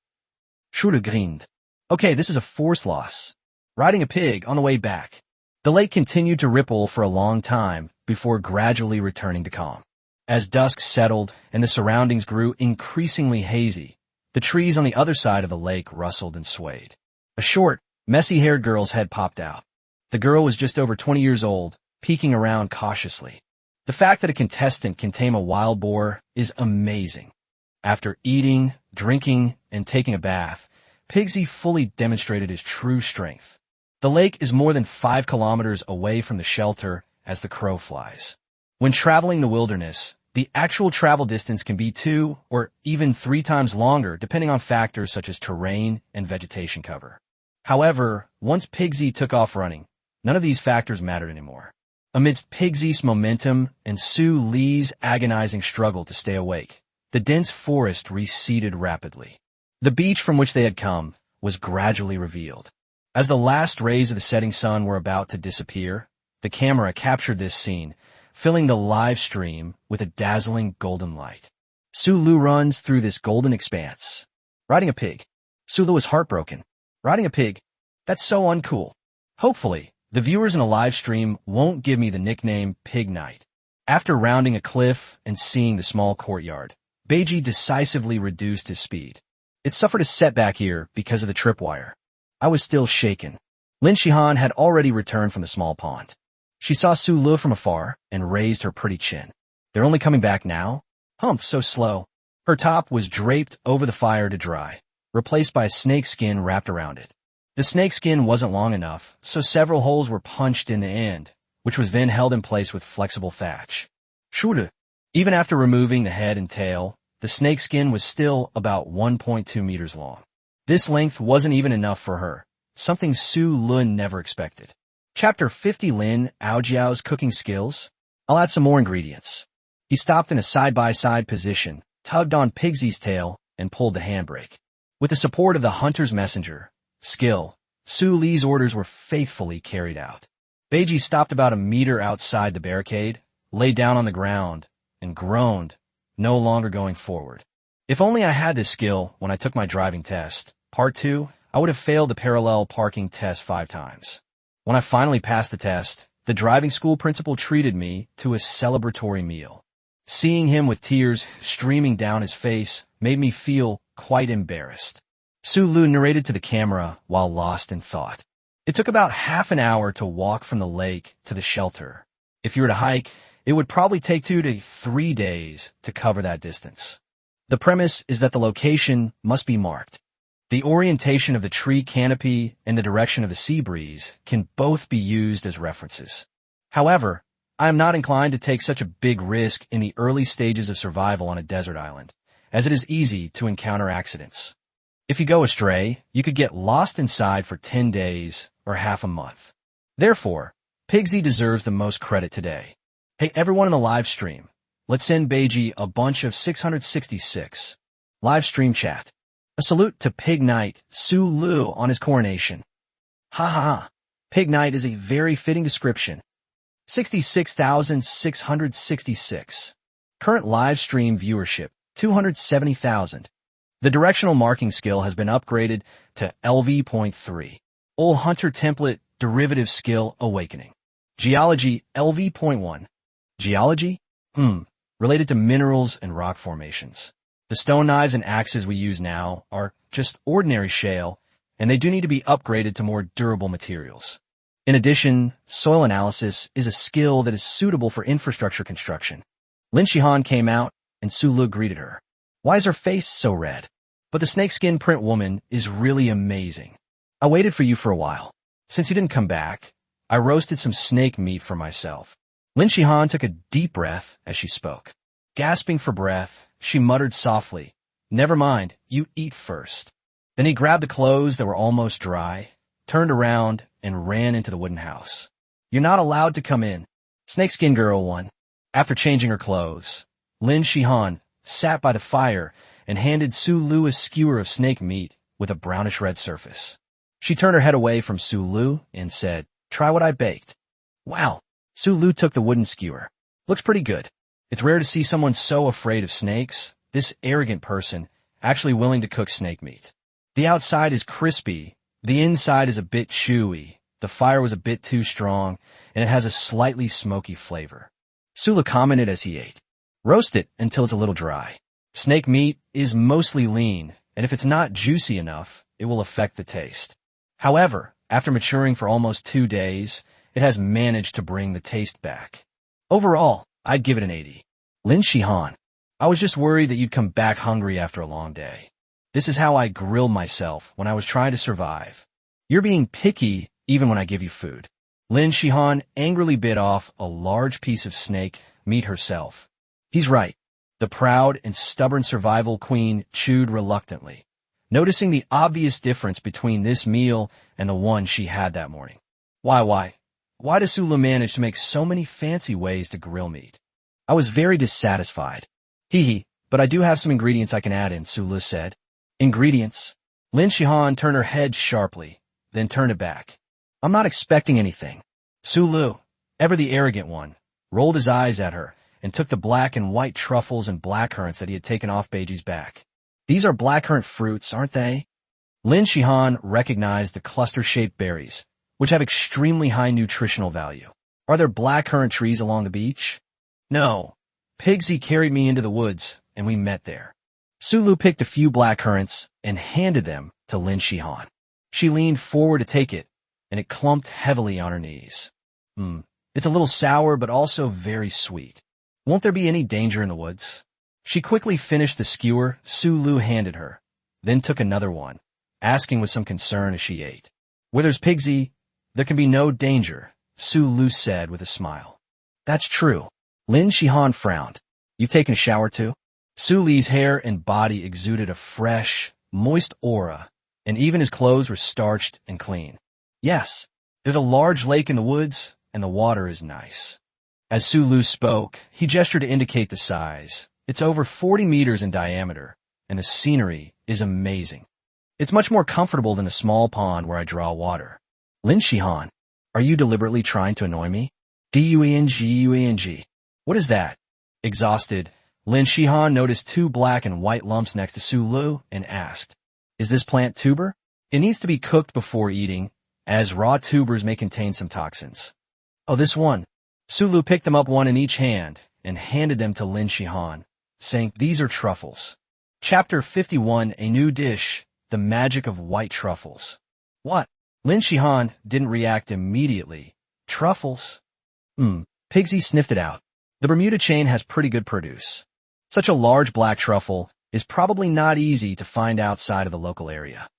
Schule grind. Okay, this is a force loss. Riding a pig on the way back. The lake continued to ripple for a long time before gradually returning to calm. As dusk settled and the surroundings grew increasingly hazy, the trees on the other side of the lake rustled and swayed. A short, messy-haired girl's head popped out. The girl was just over 20 years old, peeking around cautiously. The fact that a contestant can tame a wild boar is amazing. After eating, drinking, and taking a bath, Pigsy fully demonstrated his true strength. The lake is more than 5 kilometers away from the shelter as the crow flies. When traveling the wilderness, the actual travel distance can be 2 or even 3 times longer depending on factors such as terrain and vegetation cover. However, once Pigsy took off running, none of these factors mattered anymore. Amidst Pigsy's momentum and Sue Lee's agonizing struggle to stay awake, the dense forest receded rapidly. The beach from which they had come was gradually revealed. As the last rays of the setting sun were about to disappear, the camera captured this scene, filling the live stream with a dazzling golden light. Sulu runs through this golden expanse. Riding a pig. Sulu was heartbroken. Riding a pig? That's so uncool. Hopefully, the viewers in a live stream won't give me the nickname Pig Knight. After rounding a cliff and seeing the small courtyard, Beiji decisively reduced his speed. It suffered a setback here because of the tripwire. I was still shaken. Lin Shihan had already returned from the small pond. She saw Sulu from afar and raised her pretty chin. They're only coming back now? Humph, so slow. Her top was draped over the fire to dry, replaced by a snake skin wrapped around it. The snake skin wasn't long enough, so several holes were punched in the end, which was then held in place with flexible thatch. Schule. Even after removing the head and tail, the snake skin was still about 1.2 meters long. This length wasn't even enough for her, something Su Lun never expected. Chapter 50 Lin Aojiao's cooking skills. I'll add some more ingredients. He stopped in a side-by-side position, tugged on Pigsy's tail, and pulled the handbrake. With the support of the hunter's messenger, skill, Su Li's orders were faithfully carried out. Beiji stopped about a meter outside the barricade, lay down on the ground, and groaned, no longer going forward. If only I had this skill when I took my driving test. Part 2, I would have failed the parallel parking test 5 times. When I finally passed the test, the driving school principal treated me to a celebratory meal. Seeing him with tears streaming down his face made me feel quite embarrassed. Su Lu narrated to the camera while lost in thought. It took about half an hour to walk from the lake to the shelter. If you were to hike, it would probably take 2 to 3 days to cover that distance. The premise is that the location must be marked. The orientation of the tree canopy and the direction of the sea breeze can both be used as references. However, I am not inclined to take such a big risk in the early stages of survival on a desert island, as it is easy to encounter accidents. If you go astray, you could get lost inside for 10 days or half a month. Therefore, Pigsy deserves the most credit today. Hey everyone in the live stream, let's send Beiji a bunch of 666. Live stream chat. A salute to Pig Knight Su Lu on his coronation. Ha ha ha. Pig Knight is a very fitting description. 66,666. Current live stream viewership, 270,000. The directional marking skill has been upgraded to LV.3. Old Hunter Template Derivative Skill Awakening. Geology LV.1. Geology? Related to minerals and rock formations. The stone knives and axes we use now are just ordinary shale and they do need to be upgraded to more durable materials. In addition, soil analysis is a skill that is suitable for infrastructure construction. Lin Shihan came out, and Su Lu greeted her. Why is her face so red? But the snakeskin print woman is really amazing. I waited for you for a while. Since you didn't come back, I roasted some snake meat for myself. Lin Shihan took a deep breath as she spoke. Gasping for breath, she muttered softly, "Never mind, you eat first." Then he grabbed the clothes that were almost dry, turned around, and ran into the wooden house. "You're not allowed to come in." Snakeskin Girl 1. After changing her clothes, Lin Shihan sat by the fire and handed Su Lu a skewer of snake meat with a brownish-red surface. She turned her head away from Su Lu and said, "Try what I baked." "Wow." Su Lu took the wooden skewer. "Looks pretty good. It's rare to see someone so afraid of snakes, this arrogant person, actually willing to cook snake meat. The outside is crispy, the inside is a bit chewy, the fire was a bit too strong, and it has a slightly smoky flavor." Su Lu commented as he ate. "Roast it until it's a little dry. Snake meat is mostly lean, and if it's not juicy enough, it will affect the taste. However, after maturing for almost 2 days, it has managed to bring the taste back. Overall, I'd give it an 80. Lin Shihan. I was just worried that you'd come back hungry after a long day. This is how I grill myself when I was trying to survive. You're being picky even when I give you food." Lin Shihan angrily bit off a large piece of snake meat herself. He's right. The proud and stubborn survival queen chewed reluctantly, noticing the obvious difference between this meal and the one she had that morning. Why does Su Lu manage to make so many fancy ways to grill meat? I was very dissatisfied. But I do have some ingredients I can add in, Su Lu said. Ingredients? Lin Shihan turned her head sharply, then turned it back. I'm not expecting anything. Su Lu, ever the arrogant one, rolled his eyes at her and took the black and white truffles and blackcurrants that he had taken off Beiji's back. These are blackcurrant fruits, aren't they? Lin Shihan recognized the cluster-shaped berries, which have extremely high nutritional value. Are there blackcurrant trees along the beach? No. Pigsy carried me into the woods, and we met there. Su Lu picked a few blackcurrants and handed them to Lin Shihan. She leaned forward to take it, and it clumped heavily on her knees. It's a little sour, but also very sweet. Won't there be any danger in the woods? She quickly finished the skewer Su Lu handed her, then took another one, asking with some concern as she ate. Where there's Pigsy, there can be no danger, Su Lu said with a smile. That's true. Lin Shihan frowned. You've taken a shower too? Su Li's hair and body exuded a fresh, moist aura, and even his clothes were starched and clean. Yes, there's a large lake in the woods, and the water is nice. As Su Lu spoke, he gestured to indicate the size. It's over 40 meters in diameter, and the scenery is amazing. It's much more comfortable than the small pond where I draw water. Lin Shihan, are you deliberately trying to annoy me? Dueng. What is that? Exhausted, Lin Shihan noticed 2 black and white lumps next to Su Lu and asked, Is this plant tuber? It needs to be cooked before eating, as raw tubers may contain some toxins. Oh, this one. Su Lu picked them up one in each hand and handed them to Lin Shihan, saying, These are truffles. Chapter 51, A New Dish, The Magic of White Truffles. What? Lin Shihan didn't react immediately. Truffles? Pigsy sniffed it out. The Bermuda chain has pretty good produce. Such a large black truffle is probably not easy to find outside of the local area.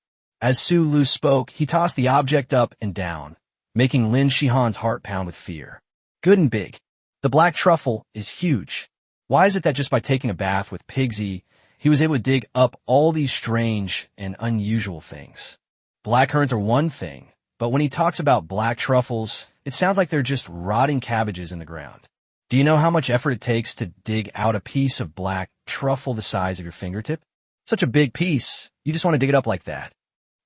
As Su Lu spoke, he tossed the object up and down, making Lin Shihan's heart pound with fear. Good and big. The black truffle is huge. Why is it that just by taking a bath with Pigsy, he was able to dig up all these strange and unusual things? Blackcurrants are one thing, but when he talks about black truffles, it sounds like they're just rotting cabbages in the ground. Do you know how much effort it takes to dig out a piece of black truffle the size of your fingertip? Such a big piece, you just want to dig it up like that.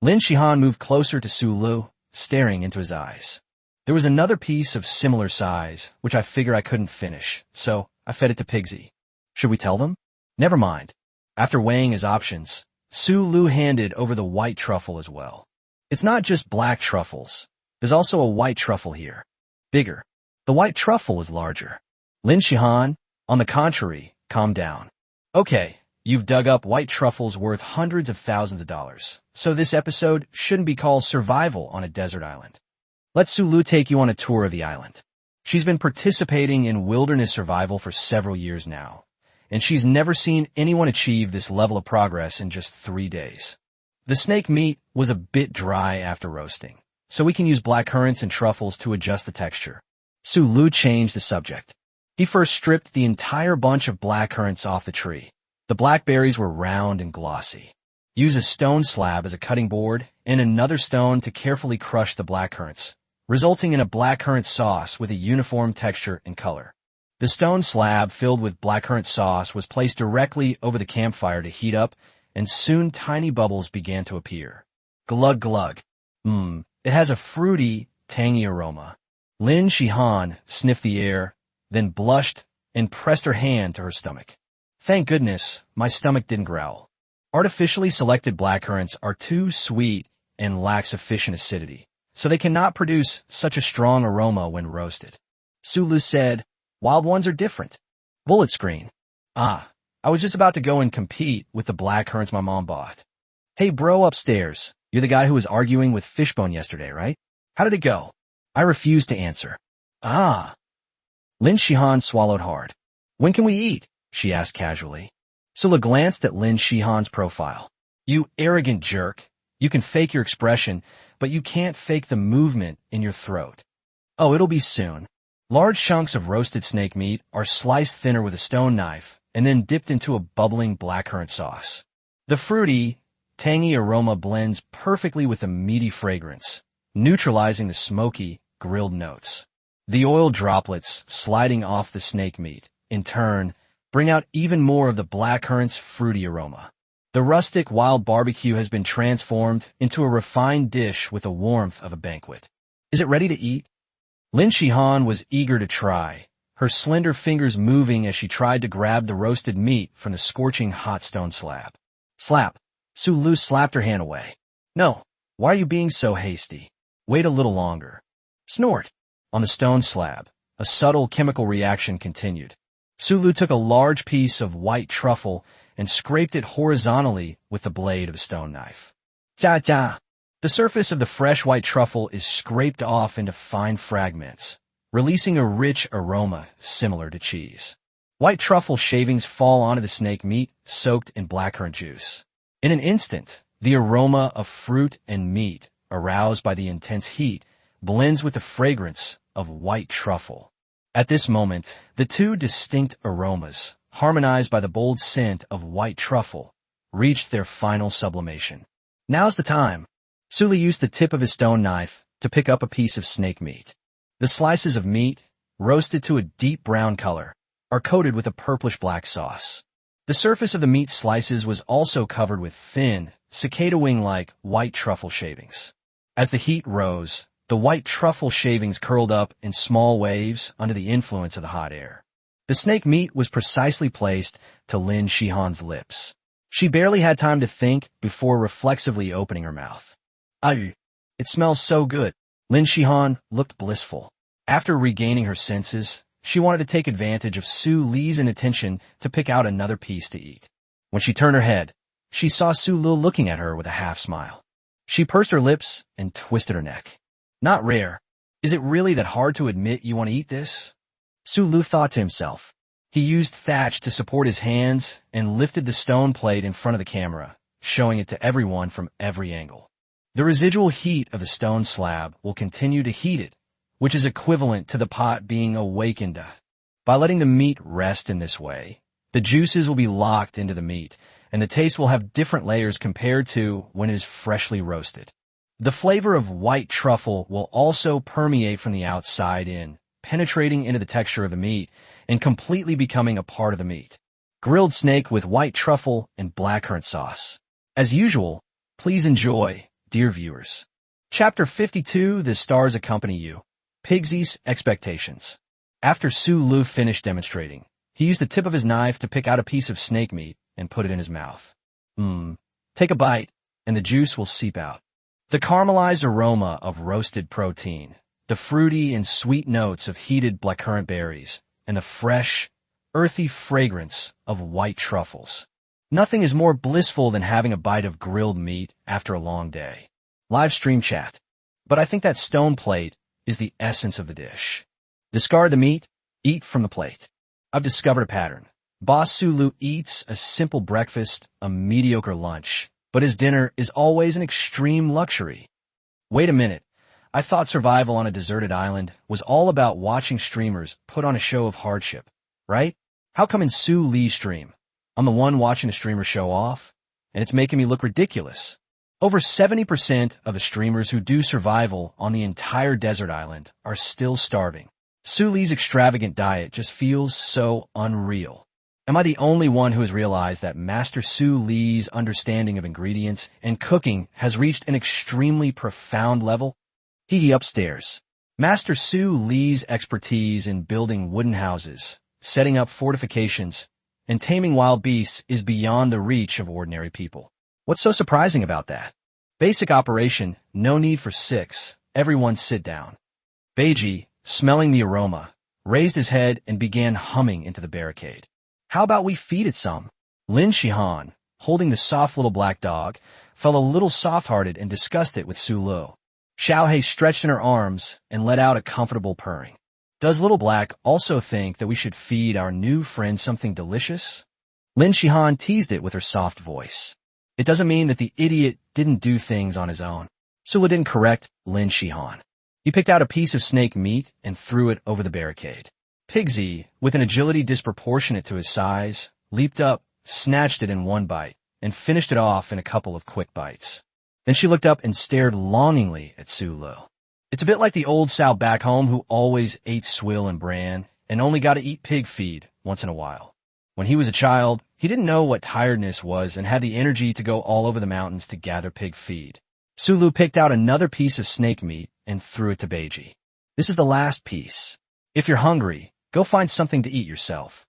Lin Shihan moved closer to Su Lu, staring into his eyes. There was another piece of similar size, which I figure I couldn't finish, so I fed it to Pigsy. Should we tell them? Never mind. After weighing his options, Su Lu handed over the white truffle as well. It's not just black truffles. There's also a white truffle here. Bigger. The white truffle was larger. Lin Shihan, on the contrary, calmed down. Okay, You've dug up white truffles worth hundreds of thousands of dollars, so this episode shouldn't be called Survival on a Desert Island. Let Sulu take you on a tour of the island. She's been participating in wilderness survival for several years now, and she's never seen anyone achieve this level of progress in just 3 days. The snake meat was a bit dry after roasting, so we can use black currants and truffles to adjust the texture. Sulu changed the subject. He first stripped the entire bunch of black currants off the tree. The blackberries were round and glossy. Use a stone slab as a cutting board and another stone to carefully crush the blackcurrants, resulting in a blackcurrant sauce with a uniform texture and color. The stone slab filled with blackcurrant sauce was placed directly over the campfire to heat up, and soon tiny bubbles began to appear. Glug glug. It has a fruity, tangy aroma. Lin Shihan sniffed the air, then blushed and pressed her hand to her stomach. Thank goodness, my stomach didn't growl. Artificially selected blackcurrants are too sweet and lack sufficient acidity, so they cannot produce such a strong aroma when roasted. Sulu said, wild ones are different. Bullet screen. I was just about to go and compete with the blackcurrants my mom bought. Hey bro upstairs, you're the guy who was arguing with Fishbone yesterday, right? How did it go? I refused to answer. Lin Shihan swallowed hard. When can we eat? She asked casually. Sula glanced at Lin Shihan's profile. You arrogant jerk. You can fake your expression, but you can't fake the movement in your throat. Oh, it'll be soon. Large chunks of roasted snake meat are sliced thinner with a stone knife and then dipped into a bubbling blackcurrant sauce. The fruity, tangy aroma blends perfectly with the meaty fragrance, neutralizing the smoky, grilled notes. The oil droplets sliding off the snake meat, in turn, bring out even more of the blackcurrant's fruity aroma. The rustic wild barbecue has been transformed into a refined dish with the warmth of a banquet. Is it ready to eat? Lin Shihan was eager to try, her slender fingers moving as she tried to grab the roasted meat from the scorching hot stone slab. Slap. Sulu slapped her hand away. No, why are you being so hasty? Wait a little longer. Snort. On the stone slab, a subtle chemical reaction continued. Sulu took a large piece of white truffle and scraped it horizontally with the blade of a stone knife. Ja. The surface of the fresh white truffle is scraped off into fine fragments, releasing a rich aroma similar to cheese. White truffle shavings fall onto the snake meat soaked in blackcurrant juice. In an instant, the aroma of fruit and meat, aroused by the intense heat, blends with the fragrance of white truffle. At this moment, the two distinct aromas, harmonized by the bold scent of white truffle, reached their final sublimation. Now's the time. Sulu used the tip of his stone knife to pick up a piece of snake meat. The slices of meat, roasted to a deep brown color, are coated with a purplish-black sauce. The surface of the meat slices was also covered with thin, cicada wing-like white truffle shavings. As the heat rose, the white truffle shavings curled up in small waves under the influence of the hot air. The snake meat was precisely placed to Lin Shihan's lips. She barely had time to think before reflexively opening her mouth. It smells so good. Lin Shihan looked blissful. After regaining her senses, she wanted to take advantage of Suli's inattention to pick out another piece to eat. When she turned her head, she saw Sulu looking at her with a half smile. She pursed her lips and twisted her neck. Not rare. Is it really that hard to admit you want to eat this? Sulu thought to himself. He used thatch to support his hands and lifted the stone plate in front of the camera, showing it to everyone from every angle. The residual heat of the stone slab will continue to heat it, which is equivalent to the pot being awakened. By letting the meat rest in this way, the juices will be locked into the meat, and the taste will have different layers compared to when it is freshly roasted. The flavor of white truffle will also permeate from the outside in, penetrating into the texture of the meat and completely becoming a part of the meat. Grilled snake with white truffle and blackcurrant sauce. As usual, please enjoy, dear viewers. Chapter 52, The Stars Accompany You. Pigsy's Expectations. After Sulu finished demonstrating, he used the tip of his knife to pick out a piece of snake meat and put it in his mouth. Take a bite, and the juice will seep out. The caramelized aroma of roasted protein, the fruity and sweet notes of heated blackcurrant berries, and the fresh, earthy fragrance of white truffles. Nothing is more blissful than having a bite of grilled meat after a long day. Live stream chat. But I think that stone plate is the essence of the dish. Discard the meat, eat from the plate. I've discovered a pattern. Boss Sulu eats a simple breakfast, a mediocre lunch, but his dinner is always an extreme luxury. Wait a minute. I thought survival on a deserted island was all about watching streamers put on a show of hardship, right? How come in Sue Lee's stream, I'm the one watching a streamer show off, and it's making me look ridiculous? Over 70% of the streamers who do survival on the entire desert island are still starving. Sue Lee's extravagant diet just feels so unreal. Am I the only one who has realized that Master Sue Lee's understanding of ingredients and cooking has reached an extremely profound level? He upstairs. Master Sue Lee's expertise in building wooden houses, setting up fortifications, and taming wild beasts is beyond the reach of ordinary people. What's so surprising about that? Basic operation, no need for six, everyone sit down. Beiji, smelling the aroma, raised his head and began humming into the barricade. How about we feed it some? Lin Shihan, holding the soft little black dog, felt a little soft-hearted and discussed it with Su Lu. Xiaohei stretched in her arms and let out a comfortable purring. Does Little Black also think that we should feed our new friend something delicious? Lin Shihan teased it with her soft voice. It doesn't mean that the idiot didn't do things on his own. Sula didn't correct Lin Shihan. He picked out a piece of snake meat and threw it over the barricade. Pigsy, with an agility disproportionate to his size, leaped up, snatched it in one bite, and finished it off in a couple of quick bites. Then she looked up and stared longingly at Su Lu. It's a bit like the old sow back home who always ate swill and bran and only got to eat pig feed once in a while. When he was a child, he didn't know what tiredness was and had the energy to go all over the mountains to gather pig feed. Su Lu picked out another piece of snake meat and threw it to Beiji. This is the last piece. If you're hungry, go find something to eat yourself.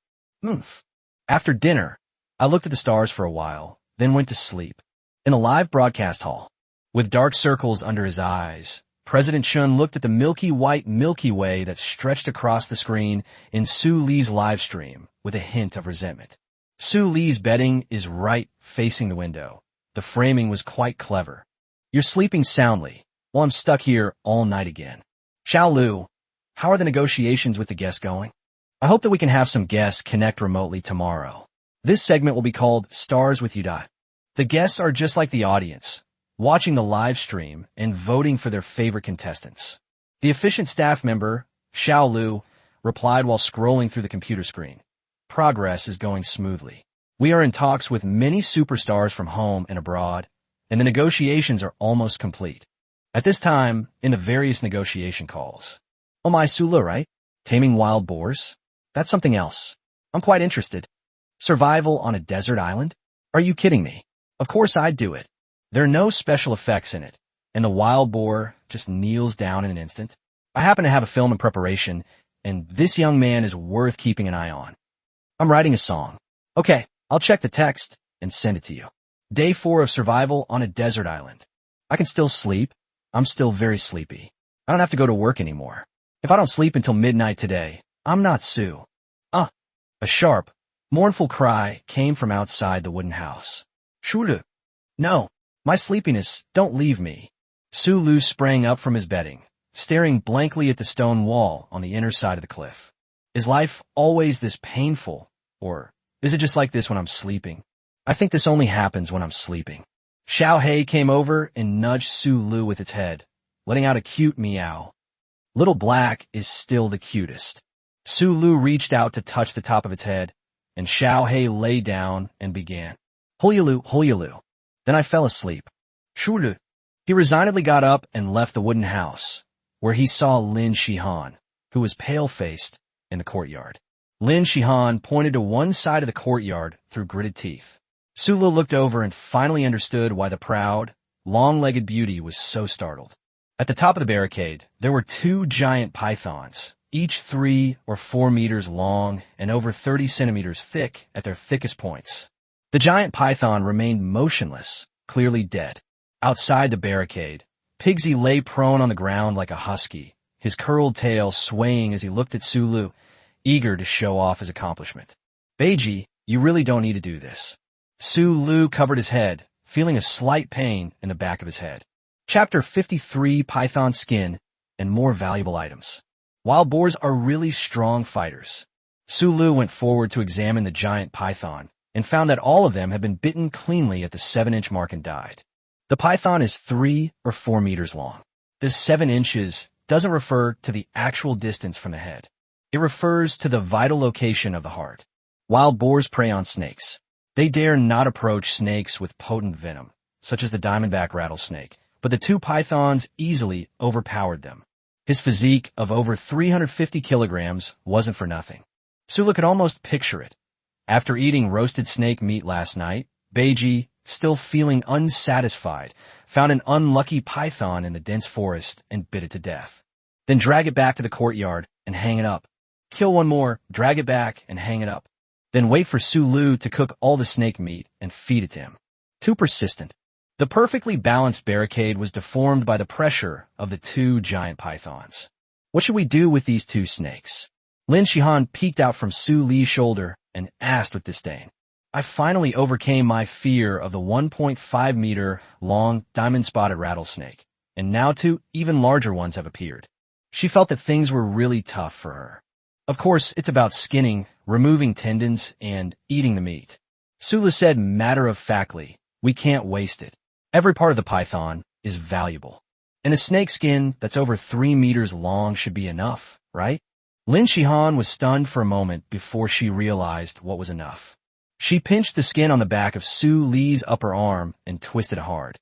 After dinner, I looked at the stars for a while, then went to sleep. In a live broadcast hall, with dark circles under his eyes, President Chun looked at the milky white Milky Way that stretched across the screen in Su Lee's live stream with a hint of resentment. Su Lee's bedding is right facing the window. The framing was quite clever. You're sleeping soundly, while I'm stuck here all night again. Xiao Lu, how are the negotiations with the guests going? I hope that we can have some guests connect remotely tomorrow. This segment will be called Stars with You. The guests are just like the audience, watching the live stream and voting for their favorite contestants. The efficient staff member, Xiao Lu, replied while scrolling through the computer screen. Progress is going smoothly. We are in talks with many superstars from home and abroad, and the negotiations are almost complete. At this time, in the various negotiation calls. Oh my Su Lu, right? Taming wild boars? That's something else. I'm quite interested. Survival on a desert island? Are you kidding me? Of course I'd do it. There are no special effects in it, and the wild boar just kneels down in an instant. I happen to have a film in preparation, and this young man is worth keeping an eye on. I'm writing a song. Okay, I'll check the text and send it to you. Day 4 of survival on a desert island. I can still sleep. I'm still very sleepy. I don't have to go to work anymore. If I don't sleep until midnight today, I'm not Sue. A sharp, mournful cry came from outside the wooden house. Shulu. No, my sleepiness, don't leave me. Su Lu sprang up from his bedding, staring blankly at the stone wall on the inner side of the cliff. Is life always this painful, or is it just like this when I'm sleeping? I think this only happens when I'm sleeping. Xiaohei came over and nudged Su Lu with its head, letting out a cute meow. Little Black is still the cutest. Su Lu reached out to touch the top of its head, and Xiaohei lay down and began. Hoyalu, hoyalu. Then I fell asleep. Shulu. He resignedly got up and left the wooden house, where he saw Lin Shihan, who was pale-faced, in the courtyard. Lin Shihan pointed to one side of the courtyard through gritted teeth. Sulu looked over and finally understood why the proud, long-legged beauty was so startled. At the top of the barricade, there were 2 giant pythons, each 3 or 4 meters long and over 30 centimeters thick at their thickest points. The giant python remained motionless, clearly dead. Outside the barricade, Pigsy lay prone on the ground like a husky, his curled tail swaying as he looked at Sulu, eager to show off his accomplishment. Beiji, you really don't need to do this. Su Lu covered his head, feeling a slight pain in the back of his head. Chapter 53, Python Skin and More Valuable Items. Wild boars are really strong fighters. Su Lu went forward to examine the giant python and found that all of them had been bitten cleanly at the 7-inch mark and died. The python is 3 or 4 meters long. This 7 inches doesn't refer to the actual distance from the head. It refers to the vital location of the heart. Wild boars prey on snakes. They dare not approach snakes with potent venom, such as the diamondback rattlesnake, but the 2 pythons easily overpowered them. His physique of over 350 kilograms wasn't for nothing. Su Lu could almost picture it. After eating roasted snake meat last night, Beiji, still feeling unsatisfied, found an unlucky python in the dense forest and bit it to death. Then drag it back to the courtyard and hang it up. Kill one more, drag it back, and hang it up. Then wait for Su Lu to cook all the snake meat and feed it to him. Too persistent. The perfectly balanced barricade was deformed by the pressure of the 2 giant pythons. What should we do with these 2 snakes? Lin Shihan peeked out from Su Li's shoulder and asked with disdain. I finally overcame my fear of the 1.5 meter long diamond-spotted rattlesnake, and now 2 even larger ones have appeared. She felt that things were really tough for her. Of course, it's about skinning, removing tendons, and eating the meat. Su Lu said matter-of-factly, we can't waste it. Every part of the python is valuable. And a snake skin that's over 3 meters long should be enough, right? Lin Shihan was stunned for a moment before she realized what was enough. She pinched the skin on the back of Su Li's upper arm and twisted hard.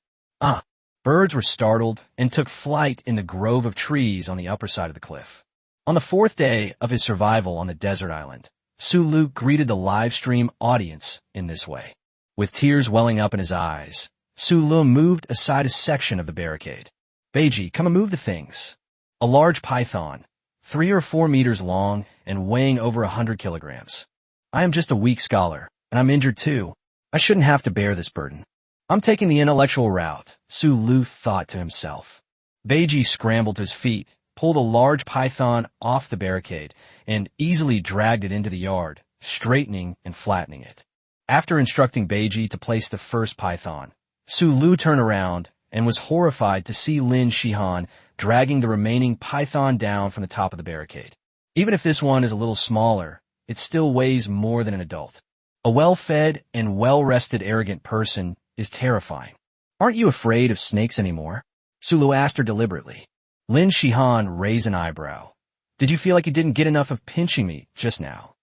Birds were startled and took flight in the grove of trees on the upper side of the cliff. On the 4th day of his survival on the desert island, Su Lu greeted the live stream audience in this way. With tears welling up in his eyes, Su Lu moved aside a section of the barricade. Beiji, come and move the things. A large python, 3 or 4 meters long and weighing over 100 kilograms. I am just a weak scholar, and I'm injured too. I shouldn't have to bear this burden. I'm taking the intellectual route, Su Lu thought to himself. Beiji scrambled to his feet, pulled a large python off the barricade, and easily dragged it into the yard, straightening and flattening it. After instructing Beiji to place the first python, Su Lu turned around and was horrified to see Lin Shihan dragging the remaining python down from the top of the barricade. Even if this one is a little smaller, it still weighs more than an adult. A well-fed and well-rested arrogant person is terrifying. Aren't you afraid of snakes anymore? Su Lu asked her deliberately. Lin Shihan raised an eyebrow. Did you feel like you didn't get enough of pinching me just now?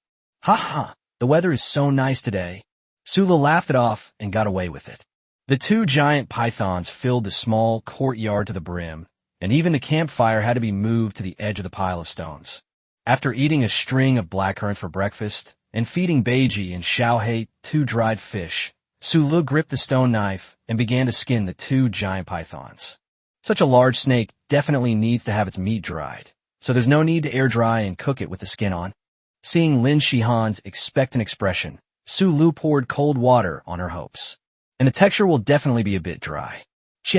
Ha ha, the weather is so nice today. Su Lu laughed it off and got away with it. The 2 giant pythons filled the small courtyard to the brim, and even the campfire had to be moved to the edge of the pile of stones. After eating a string of blackcurrant for breakfast and feeding Beiji and Xiaohei 2 dried fish, Su Lu gripped the stone knife and began to skin the 2 giant pythons. Such a large snake definitely needs to have its meat dried, so there's no need to air dry and cook it with the skin on. Seeing Lin Shihan's expectant expression, Su Lu poured cold water on her hopes. And the texture will definitely be a bit dry. She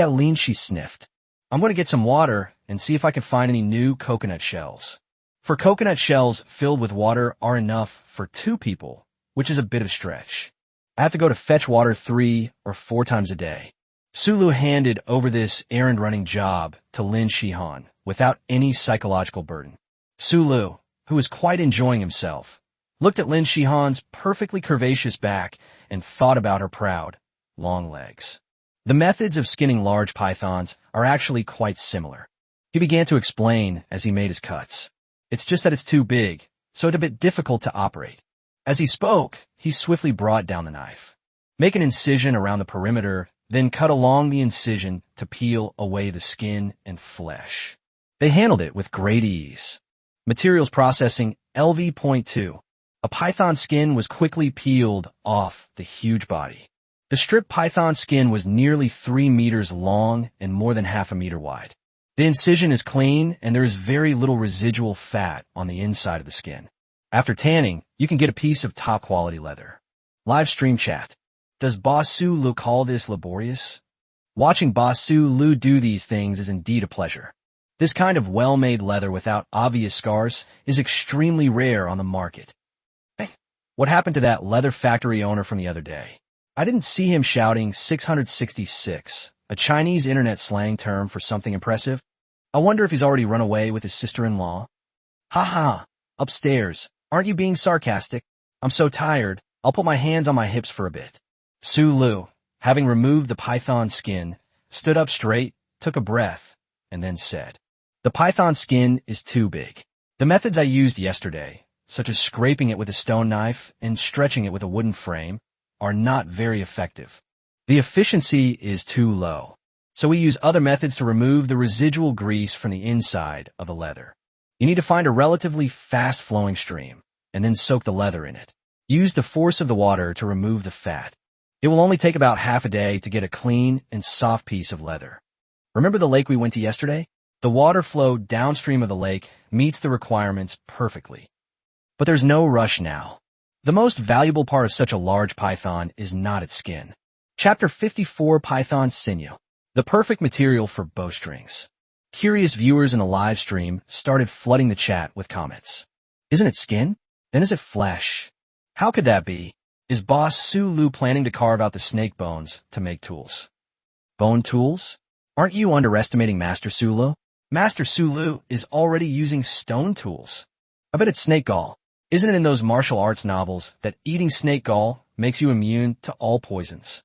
sniffed. I'm going to get some water and see if I can find any new coconut shells. For coconut shells filled with water are enough for 2 people, which is a bit of a stretch. I have to go to fetch water 3 or 4 times a day. Su Lu handed over this errand-running job to Lin Shihan without any psychological burden. Su Lu, who was quite enjoying himself, looked at Lin Shihan's perfectly curvaceous back and thought about her proud, long legs. The methods of skinning large pythons are actually quite similar. He began to explain as he made his cuts. It's just that it's too big, so it's a bit difficult to operate. As he spoke, he swiftly brought down the knife. Make an incision around the perimeter, then cut along the incision to peel away the skin and flesh. They handled it with great ease. Materials processing LV.2. A python skin was quickly peeled off the huge body. The stripped python skin was nearly 3 meters long and more than half a meter wide. The incision is clean and there is very little residual fat on the inside of the skin. After tanning, you can get a piece of top quality leather. Live stream chat. Does Boss Su Lu call this laborious? Watching Boss Su Lu do these things is indeed a pleasure. This kind of well-made leather without obvious scars is extremely rare on the market. Hey, what happened to that leather factory owner from the other day? I didn't see him shouting 666, a Chinese internet slang term for something impressive. I wonder if he's already run away with his sister-in-law. Ha ha, upstairs. Aren't you being sarcastic? I'm so tired, I'll put my hands on my hips for a bit. Su Lu, having removed the python skin, stood up straight, took a breath, and then said, "The python skin is too big. The methods I used yesterday, such as scraping it with a stone knife and stretching it with a wooden frame, are not very effective. The efficiency is too low. So we use other methods to remove the residual grease from the inside of the leather. You need to find a relatively fast-flowing stream, and then soak the leather in it. Use the force of the water to remove the fat. It will only take about half a day to get a clean and soft piece of leather. Remember the lake we went to yesterday? The water flow downstream of the lake meets the requirements perfectly. But there's no rush now. The most valuable part of such a large python is not its skin. Chapter 54, Python Sinew. The perfect material for bowstrings. Curious viewers in the live stream started flooding the chat with comments. Isn't it skin? Then is it flesh? How could that be? Is boss Su Lu planning to carve out the snake bones to make tools? Bone tools? Aren't you underestimating Master Su Lu? Master Su Lu is already using stone tools. I bet it's snake gall. Isn't it in those martial arts novels that eating snake gall makes you immune to all poisons?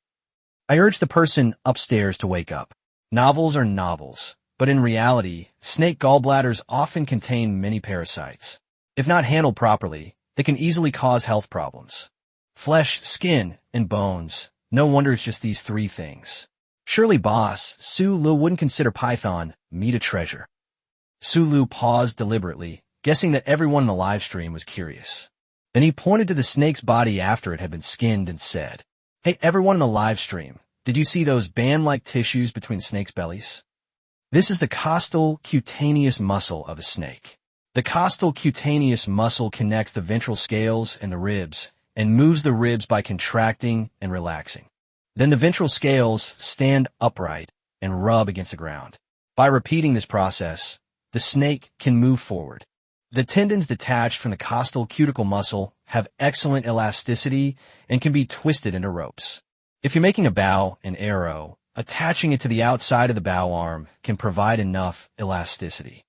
I urge the person upstairs to wake up. Novels are novels, but in reality, snake gallbladders often contain many parasites. If not handled properly, they can easily cause health problems. Flesh, skin, and bones. No wonder it's just these three things. Surely boss Su Lu wouldn't consider python meat a treasure. Su Lu paused deliberately, guessing that everyone in the live stream was curious. Then he pointed to the snake's body after it had been skinned and said, "Hey, everyone in the live stream, did you see those band-like tissues between snakes' bellies? This is the costal cutaneous muscle of a snake. The costal cutaneous muscle connects the ventral scales and the ribs and moves the ribs by contracting and relaxing. Then the ventral scales stand upright and rub against the ground. By repeating this process, the snake can move forward. The tendons detached from the costal cuticle muscle have excellent elasticity and can be twisted into ropes. If you're making a bow and arrow, attaching it to the outside of the bow arm can provide enough elasticity.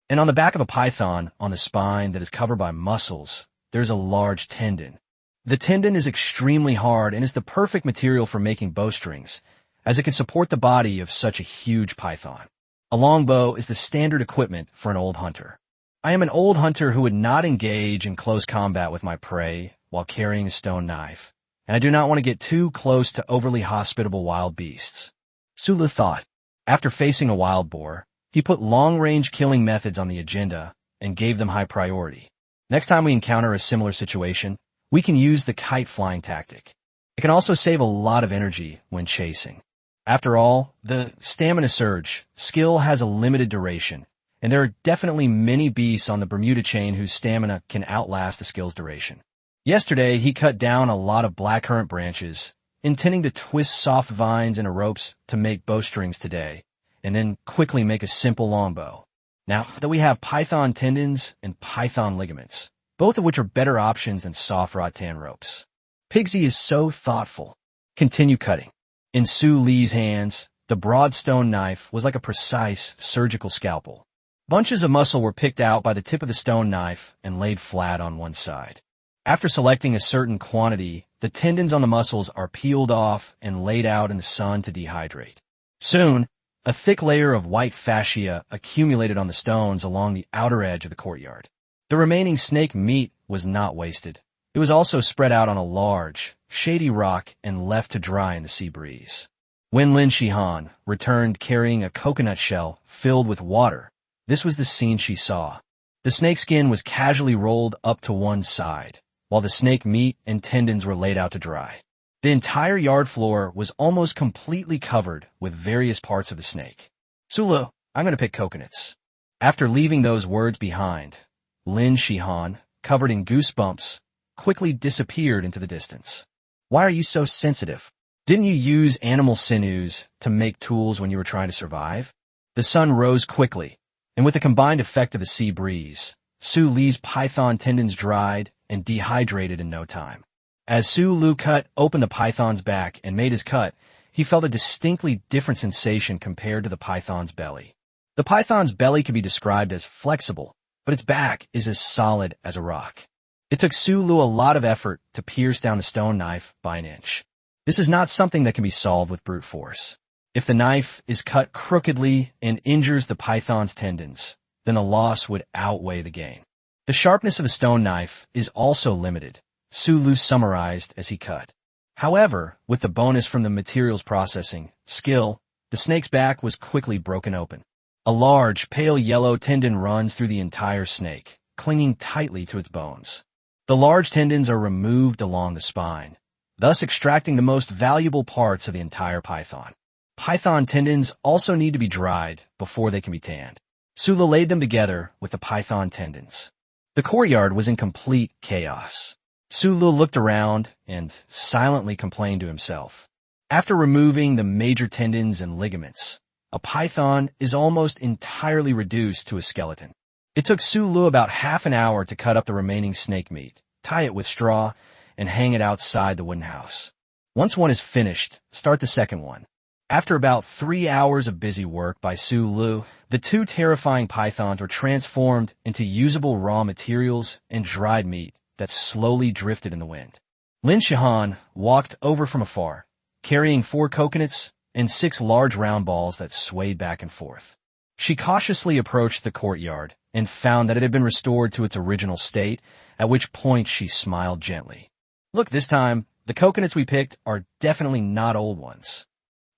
And on the back of a python, on the spine that is covered by muscles, there's a large tendon. The tendon is extremely hard and is the perfect material for making bowstrings, as it can support the body of such a huge python. A longbow is the standard equipment for an old hunter. I am an old hunter who would not engage in close combat with my prey while carrying a stone knife, and I do not want to get too close to overly hospitable wild beasts. Su Lu thought. After facing a wild boar, he put long-range killing methods on the agenda and gave them high priority. Next time we encounter a similar situation, we can use the kite-flying tactic. It can also save a lot of energy when chasing. After all, the stamina surge skill has a limited duration, and there are definitely many beasts on the Bermuda chain whose stamina can outlast the skill's duration. Yesterday, he cut down a lot of blackcurrant branches, intending to twist soft vines into ropes to make bowstrings today, and then quickly make a simple longbow. Now that we have python tendons and python ligaments, both of which are better options than soft rattan ropes. Pigsy is so thoughtful. Continue cutting. In Su Li's hands, the broad stone knife was like a precise surgical scalpel. Bunches of muscle were picked out by the tip of the stone knife and laid flat on one side. After selecting a certain quantity, the tendons on the muscles are peeled off and laid out in the sun to dehydrate. Soon, a thick layer of white fascia accumulated on the stones along the outer edge of the courtyard. The remaining snake meat was not wasted. It was also spread out on a large, shady rock and left to dry in the sea breeze. When Lin Shihan returned carrying a coconut shell filled with water, this was the scene she saw. The snake skin was casually rolled up to one side, while the snake meat and tendons were laid out to dry. The entire yard floor was almost completely covered with various parts of the snake. Su Lu, I'm going to pick coconuts. After leaving those words behind, Lin Shihan, covered in goosebumps, quickly disappeared into the distance. Why are you so sensitive? Didn't you use animal sinews to make tools when you were trying to survive? The sun rose quickly, and with the combined effect of the sea breeze, Su Li's python tendons dried and dehydrated in no time. As Su Lu cut open the python's back and made his cut, he felt a distinctly different sensation compared to the python's belly. The python's belly can be described as flexible, but its back is as solid as a rock. It took Su Lu a lot of effort to pierce down the stone knife by an inch. This is not something that can be solved with brute force. If the knife is cut crookedly and injures the python's tendons, then the loss would outweigh the gain. The sharpness of a stone knife is also limited, Su Lu summarized as he cut. However, with the bonus from the materials processing skill, the snake's back was quickly broken open. A large, pale yellow tendon runs through the entire snake, clinging tightly to its bones. The large tendons are removed along the spine, thus extracting the most valuable parts of the entire python. Python tendons also need to be dried before they can be tanned. Su Lu laid them together with the python tendons. The courtyard was in complete chaos. Su Lu looked around and silently complained to himself. After removing the major tendons and ligaments, a python is almost entirely reduced to a skeleton. It took Su Lu about half an hour to cut up the remaining snake meat, tie it with straw, and hang it outside the wooden house. Once one is finished, start the second one. After about 3 hours of busy work by Su Lu, the two terrifying pythons were transformed into usable raw materials and dried meat that slowly drifted in the wind. Lin Shihan walked over from afar, carrying 4 coconuts and 6 large round balls that swayed back and forth. She cautiously approached the courtyard and found that it had been restored to its original state, at which point she smiled gently. Look, this time, the coconuts we picked are definitely not old ones.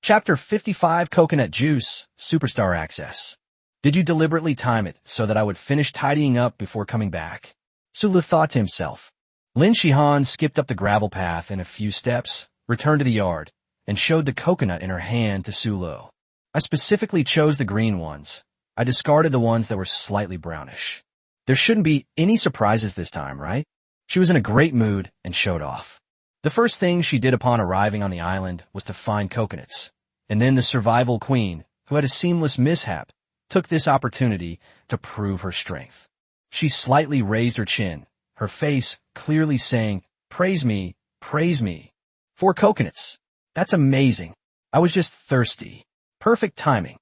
Chapter 55, Coconut Juice, Superstar Access. Did you deliberately time it so that I would finish tidying up before coming back? Su Lu thought to himself. Lin Shihan skipped up the gravel path in a few steps, returned to the yard, and showed the coconut in her hand to Su Lu. I specifically chose the green ones. I discarded the ones that were slightly brownish. There shouldn't be any surprises this time, right? She was in a great mood and showed off. The first thing she did upon arriving on the island was to find coconuts, and then the survival queen, who had a seamless mishap, took this opportunity to prove her strength. She slightly raised her chin, her face clearly saying, praise me, 4 coconuts. That's amazing. I was just thirsty. Perfect timing.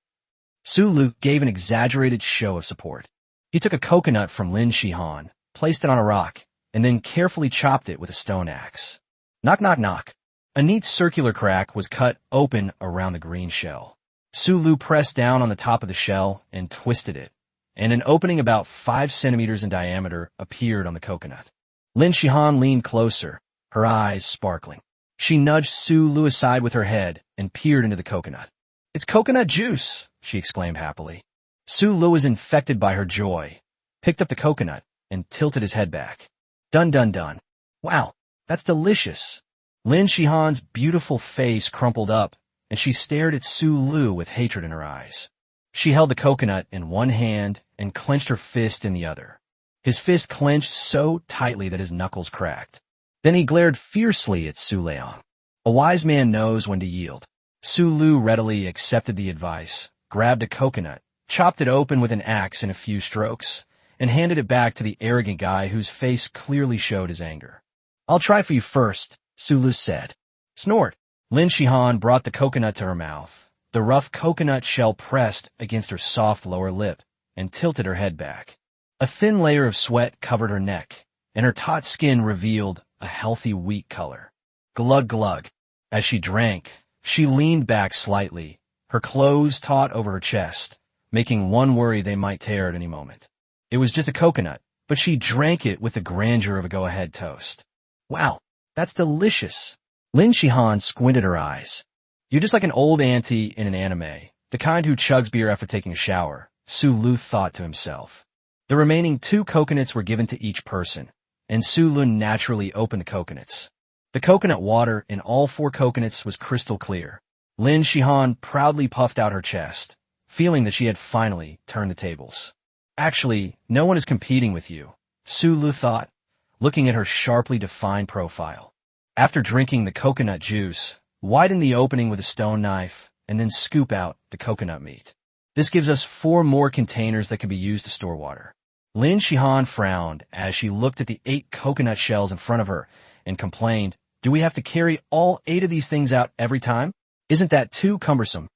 Su Lu gave an exaggerated show of support. He took a coconut from Lin Shihan, placed it on a rock, and then carefully chopped it with a stone axe. Knock, knock, knock. A neat circular crack was cut open around the green shell. Su Lu pressed down on the top of the shell and twisted it, and an opening about 5 centimeters in diameter appeared on the coconut. Lin Shihan leaned closer, her eyes sparkling. She nudged Su Lu aside with her head and peered into the coconut. It's coconut juice, she exclaimed happily. Su Lu was infected by her joy, picked up the coconut, and tilted his head back. Dun dun dun. Wow, that's delicious. Lin Shihan's beautiful face crumpled up, and she stared at Su Lu with hatred in her eyes. She held the coconut in one hand and clenched her fist in the other. His fist clenched so tightly that his knuckles cracked. Then he glared fiercely at Su Leong. A wise man knows when to yield. Su Lu readily accepted the advice, grabbed a coconut, chopped it open with an axe in a few strokes, and handed it back to the arrogant guy whose face clearly showed his anger. I'll try for you first, Su Lu said. Snort. Lin Shihan brought the coconut to her mouth. The rough coconut shell pressed against her soft lower lip and tilted her head back. A thin layer of sweat covered her neck, and her taut skin revealed a healthy wheat color. Glug glug. As she drank, she leaned back slightly, her clothes taut over her chest, making one worry they might tear at any moment. It was just a coconut, but she drank it with the grandeur of a go-ahead toast. Wow, that's delicious. Lin Shihan squinted her eyes. You're just like an old auntie in an anime, the kind who chugs beer after taking a shower, Su Lu thought to himself. The remaining 2 coconuts were given to each person, and Su Lu naturally opened the coconuts. The coconut water in all 4 coconuts was crystal clear. Lin Shihan proudly puffed out her chest, feeling that she had finally turned the tables. Actually, no one is competing with you, Su Lu thought, looking at her sharply defined profile. After drinking the coconut juice, widen the opening with a stone knife, and then scoop out the coconut meat. This gives us 4 more containers that can be used to store water. Lin Shihan frowned as she looked at the 8 coconut shells in front of her and complained, Do we have to carry all 8 of these things out every time? Isn't that too cumbersome?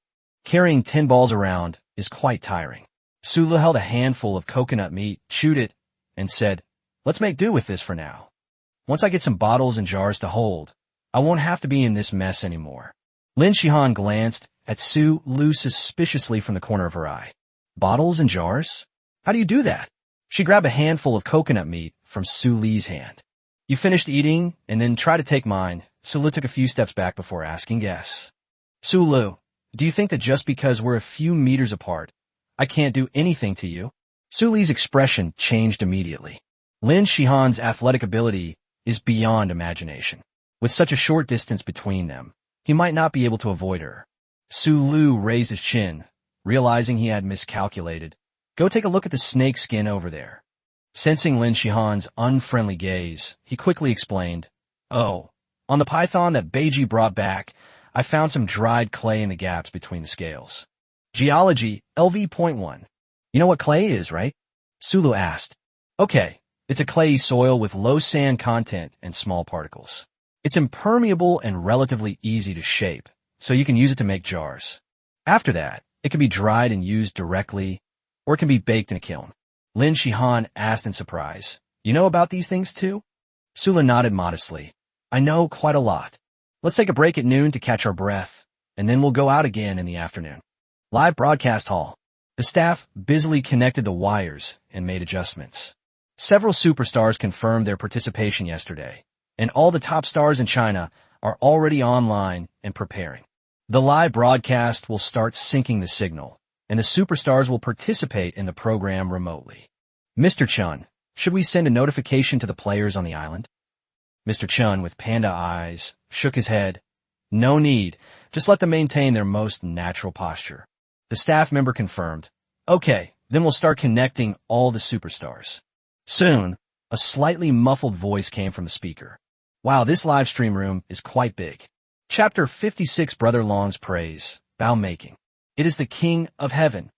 Carrying 10 balls around is quite tiring. Sulu held a handful of coconut meat, chewed it, and said, "Let's make do with this for now. Once I get some bottles and jars to hold, I won't have to be in this mess anymore." Lin Shihan glanced at Sulu suspiciously from the corner of her eye. "Bottles and jars? How do you do that?" She grabbed a handful of coconut meat from Suli's hand. "You finished eating and then try to take mine." Sulu took a few steps back before asking, "Yes." "Sulu, do you think that just because we're a few meters apart, I can't do anything to you?" Suli's expression changed immediately. Lin Shihan's athletic ability is beyond imagination. With such a short distance between them, he might not be able to avoid her. Sulu raised his chin, realizing he had miscalculated. "Go take a look at the snake skin over there." Sensing Lin Shihan's unfriendly gaze, he quickly explained, "Oh, on the python that Beiji brought back, I found some dried clay in the gaps between the scales." Geology, LV.1. "You know what clay is, right?" Sulu asked. "Okay, it's a clayey soil with low sand content and small particles. It's impermeable and relatively easy to shape, so you can use it to make jars. After that, it can be dried and used directly, or it can be baked in a kiln." Lin Shihan asked in surprise, "You know about these things too?" Sulu nodded modestly. "I know quite a lot. Let's take a break at noon to catch our breath, and then we'll go out again in the afternoon." Live broadcast hall. The staff busily connected the wires and made adjustments. Several superstars confirmed their participation yesterday, and all the top stars in China are already online and preparing. The live broadcast will start syncing the signal, and the superstars will participate in the program remotely. "Mr. Chun, should we send a notification to the players on the island?" Mr. Chun, with panda eyes, shook his head. "No need. Just let them maintain their most natural posture." The staff member confirmed. "Okay, then we'll start connecting all the superstars." Soon, a slightly muffled voice came from the speaker. "Wow, this live stream room is quite big." Chapter 56, Brother Long's Praise, Bao Making. It is the King of Heaven.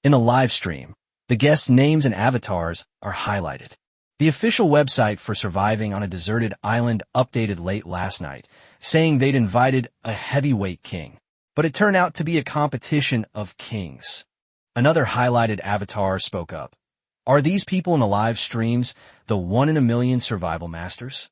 In a live stream, the guests' names and avatars are highlighted. The official website for Surviving on a Deserted Island updated late last night, saying they'd invited a heavyweight king, but it turned out to be a competition of kings. Another highlighted avatar spoke up. "Are these people in the live streams the 1-in-a-million survival masters?"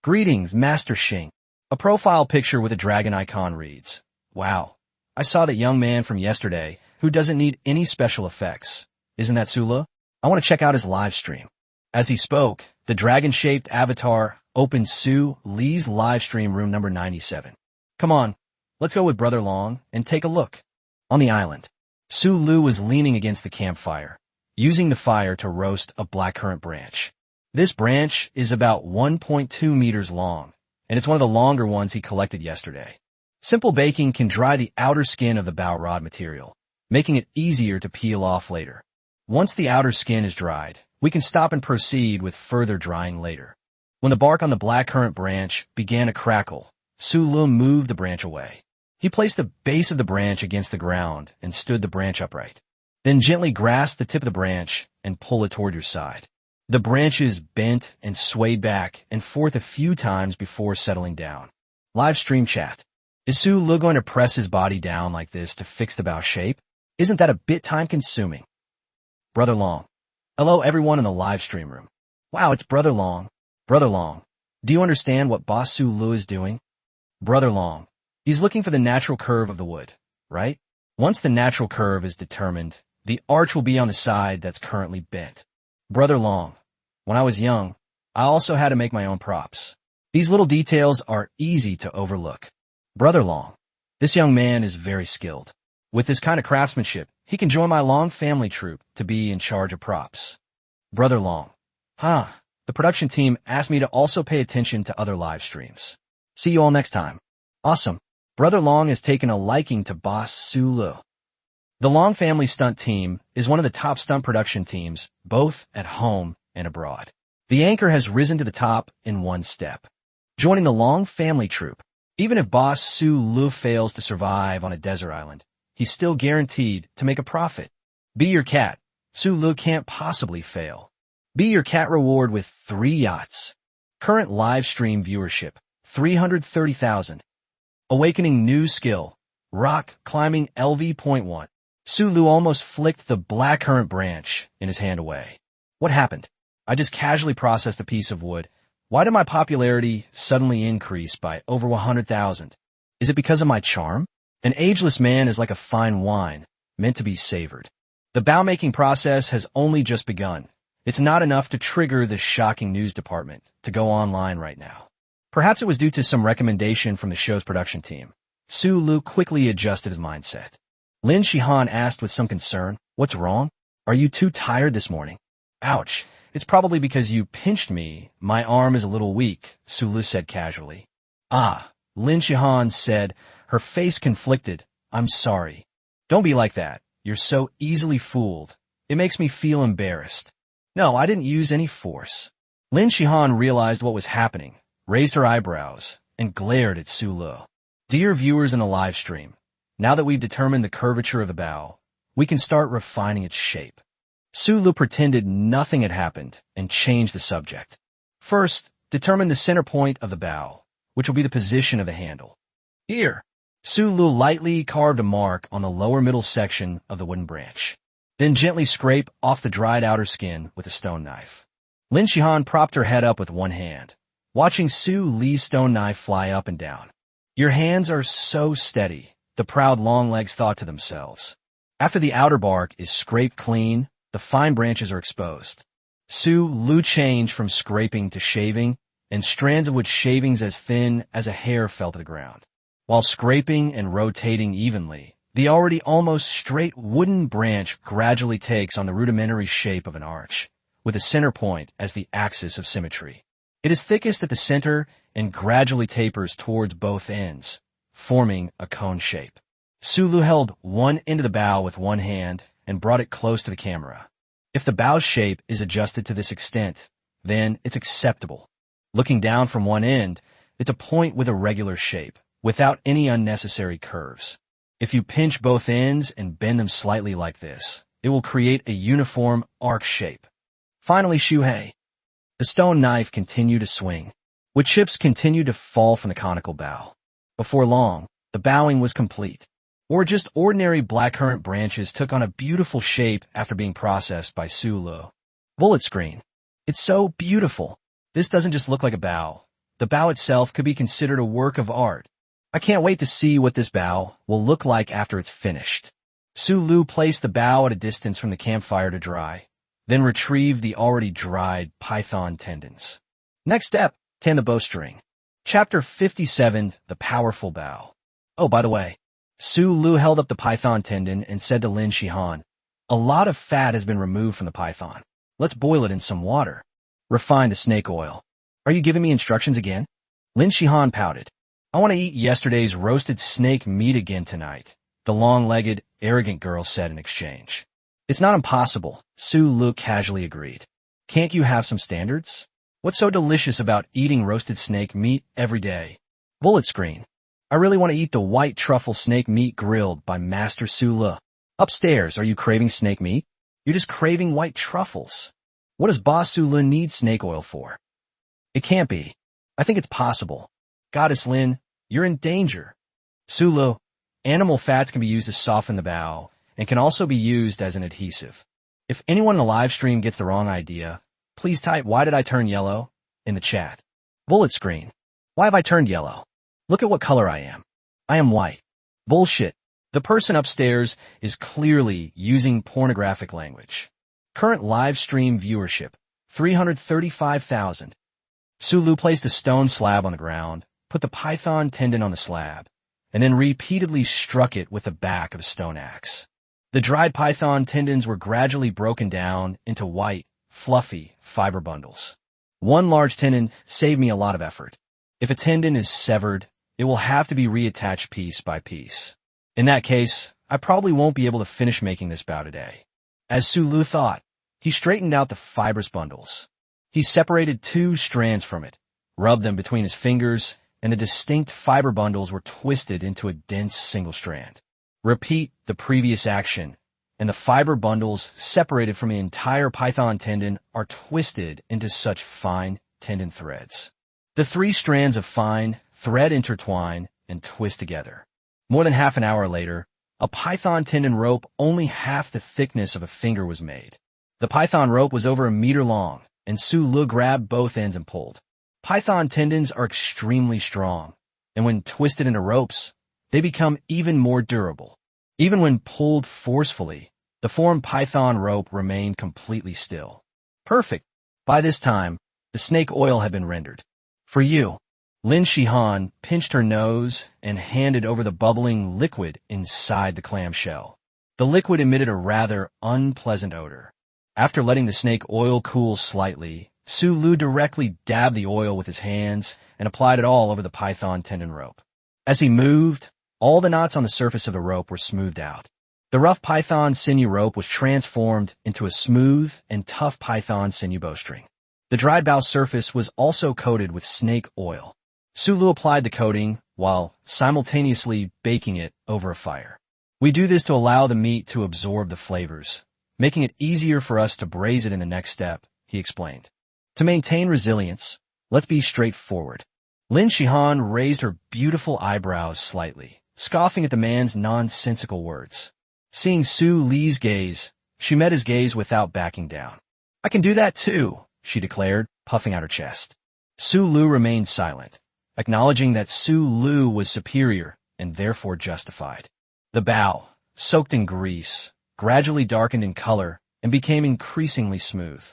"Greetings, Master Xing." A profile picture with a dragon icon reads, "Wow, I saw that young man from yesterday who doesn't need any special effects. Isn't that Sulu? I want to check out his live stream." As he spoke, the dragon-shaped avatar opened Su Li's live stream room number 97. "Come on, let's go with Brother Long and take a look." On the island, Su Lu was leaning against the campfire, using the fire to roast a blackcurrant branch. This branch is about 1.2 meters long, and it's one of the longer ones he collected yesterday. Simple baking can dry the outer skin of the bao rod material, making it easier to peel off later. Once the outer skin is dried, we can stop and proceed with further drying later. When the bark on the blackcurrant branch began to crackle, Su Lu moved the branch away. He placed the base of the branch against the ground and stood the branch upright. Then gently grasp the tip of the branch and pull it toward your side. The branches bent and swayed back and forth a few times before settling down. Live stream chat. Is Su Lu going to press his body down like this to fix the bao shape? Isn't that a bit time-consuming? Brother Long. Hello everyone in the live stream room. Wow, it's Brother Long. Brother Long, do you understand what Boss Su Lu is doing? Brother Long. He's looking for the natural curve of the wood, right? Once the natural curve is determined, the arch will be on the side that's currently bent. Brother Long. When I was young, I also had to make my own props. These little details are easy to overlook. Brother Long. This young man is very skilled. With this kind of craftsmanship, he can join my Long family troupe to be in charge of props. Brother Long. The production team asked me to also pay attention to other live streams. See you all next time. Awesome. Brother Long has taken a liking to Boss Su Lu. The Long family stunt team is one of the top stunt production teams, both at home and abroad. The anchor has risen to the top in one step. Joining the Long family troupe, even if Boss Su Lu fails to survive on a desert island, he's still guaranteed to make a profit. Be your cat. Su Lu can't possibly fail. Be your cat reward with 3 yachts. Current live stream viewership, 330,000. Awakening new skill. Rock climbing LV.1. Sulu almost flicked the blackcurrant branch in his hand away. What happened? I just casually processed a piece of wood. Why did my popularity suddenly increase by over 100,000? Is it because of my charm? An ageless man is like a fine wine, meant to be savored. The bow-making process has only just begun. It's not enough to trigger the shocking news department to go online right now. Perhaps it was due to some recommendation from the show's production team. Sulu quickly adjusted his mindset. Lin Shihan asked with some concern, "What's wrong? Are you too tired this morning?" "Ouch. It's probably because you pinched me. My arm is a little weak," Sulu said casually. "Ah," Lin Shihan said, her face conflicted. "I'm sorry." "Don't be like that. You're so easily fooled. It makes me feel embarrassed." "No, I didn't use any force." Lin Shihan realized what was happening, raised her eyebrows, and glared at Sulu. "Dear viewers in the live stream, now that we've determined the curvature of the bow, we can start refining its shape." Sulu pretended nothing had happened and changed the subject. "First, determine the center point of the bow, which will be the position of the handle. Here." Sulu lightly carved a mark on the lower middle section of the wooden branch. Then gently scrape off the dried outer skin with a stone knife. Lin Shihan propped her head up with one hand, watching Su Li's stone knife fly up and down. "Your hands are so steady," the proud long legs thought to themselves. After the outer bark is scraped clean, the fine branches are exposed. Su Lu changed from scraping to shaving, and strands of wood shavings as thin as a hair fell to the ground. While scraping and rotating evenly, the already almost straight wooden branch gradually takes on the rudimentary shape of an arch, with the center point as the axis of symmetry. It is thickest at the center and gradually tapers towards both ends, forming a cone shape. Sulu held one end of the bow with one hand and brought it close to the camera. If the bow shape is adjusted to this extent, then it's acceptable. Looking down from one end, it's a point with a regular shape, without any unnecessary curves. If you pinch both ends and bend them slightly like this, it will create a uniform arc shape. Finally, Shuhei. The stone knife continued to swing. Wood chips continued to fall from the conical bow. Before long, the bowing was complete. Or just ordinary blackcurrant branches took on a beautiful shape after being processed by Sulu. Bullet screen. It's so beautiful. This doesn't just look like a bow. The bow itself could be considered a work of art. I can't wait to see what this bow will look like after it's finished. Sulu placed the bow at a distance from the campfire to dry, then retrieved the already dried python tendons. Next step, tan the bowstring. Chapter 57, The Powerful Bow. Oh, by the way, Sulu held up the python tendon and said to Lin Shihan, "A lot of fat has been removed from the python. Let's boil it in some water. Refine the snake oil." "Are you giving me instructions again?" Lin Shihan pouted. "I want to eat yesterday's roasted snake meat again tonight," the long-legged, arrogant girl said in exchange. "It's not impossible," Sulu casually agreed. "Can't you have some standards? What's so delicious about eating roasted snake meat every day?" Bullet screen. "I really want to eat the white truffle snake meat grilled by Master Sulu. Upstairs, are you craving snake meat? You're just craving white truffles. What does Boss Sulu need snake oil for?" "It can't be. I think it's possible. Goddess Lin, you're in danger." Sulu, animal fats can be used to soften the bow and can also be used as an adhesive. If anyone in the live stream gets the wrong idea, please type "Why did I turn yellow?" in the chat. Bullet screen. Why have I turned yellow? Look at what color I am. I am white. Bullshit. The person upstairs is clearly using pornographic language. Current live stream viewership, 335,000. Sulu placed a stone slab on the ground, put the python tendon on the slab, and then repeatedly struck it with the back of a stone axe. The dried python tendons were gradually broken down into white, fluffy fiber bundles. One large tendon saved me a lot of effort. If a tendon is severed, it will have to be reattached piece by piece. In that case, I probably won't be able to finish making this bow today. As Sulu thought, he straightened out the fibrous bundles. He separated 2 strands from it, rubbed them between his fingers, and the distinct fiber bundles were twisted into a dense single strand. Repeat the previous action, and the fiber bundles separated from the entire python tendon are twisted into such fine tendon threads. The three strands of fine thread intertwine and twist together. More than half an hour later, a python tendon rope only half the thickness of a finger was made. The python rope was over a meter long, and Su Lu grabbed both ends and pulled. Python tendons are extremely strong, and when twisted into ropes, they become even more durable. Even when pulled forcefully, the formed python rope remained completely still. Perfect. By this time, the snake oil had been rendered. For you. Lin Shihan pinched her nose and handed over the bubbling liquid inside the clamshell. The liquid emitted a rather unpleasant odor. After letting the snake oil cool slightly, Su Lu directly dabbed the oil with his hands and applied it all over the python tendon rope. As he moved, all the knots on the surface of the rope were smoothed out. The rough python sinew rope was transformed into a smooth and tough python sinew bowstring. The dried bow surface was also coated with snake oil. Su Lu applied the coating while simultaneously baking it over a fire. We do this to allow the meat to absorb the flavors, making it easier for us to braise it in the next step, he explained. To maintain resilience, let's be straightforward. Lin Shihan raised her beautiful eyebrows slightly, scoffing at the man's nonsensical words. Seeing Su Li's gaze, she met his gaze without backing down. I can do that too, she declared, puffing out her chest. Su Lu remained silent, acknowledging that Su Lu was superior and therefore justified. The bow, soaked in grease, gradually darkened in color and became increasingly smooth.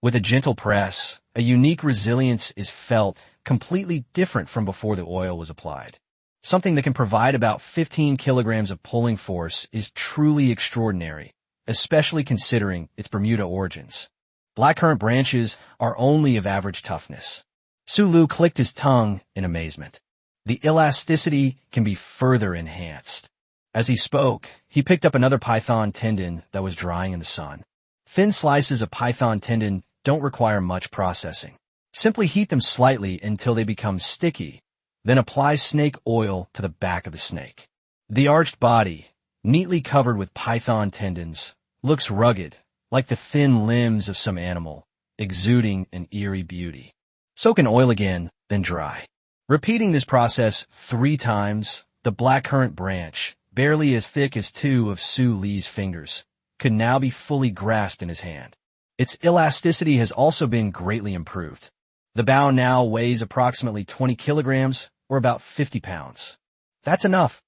With a gentle press, a unique resilience is felt, completely different from before the oil was applied. Something that can provide about 15 kilograms of pulling force is truly extraordinary, especially considering its Bermuda origins. Blackcurrant branches are only of average toughness. Su Lu clicked his tongue in amazement. The elasticity can be further enhanced. As he spoke, he picked up another python tendon that was drying in the sun. Thin slices of python tendon don't require much processing. Simply heat them slightly until they become sticky, then apply snake oil to the back of the snake. The arched body, neatly covered with python tendons, looks rugged, like the thin limbs of some animal, exuding an eerie beauty. Soak in oil again, then dry. Repeating this process 3 times, the blackcurrant branch, barely as thick as 2 of Su Li's fingers, could now be fully grasped in his hand. Its elasticity has also been greatly improved. The bow now weighs approximately 20 kilograms, or about 50 pounds. That's enough.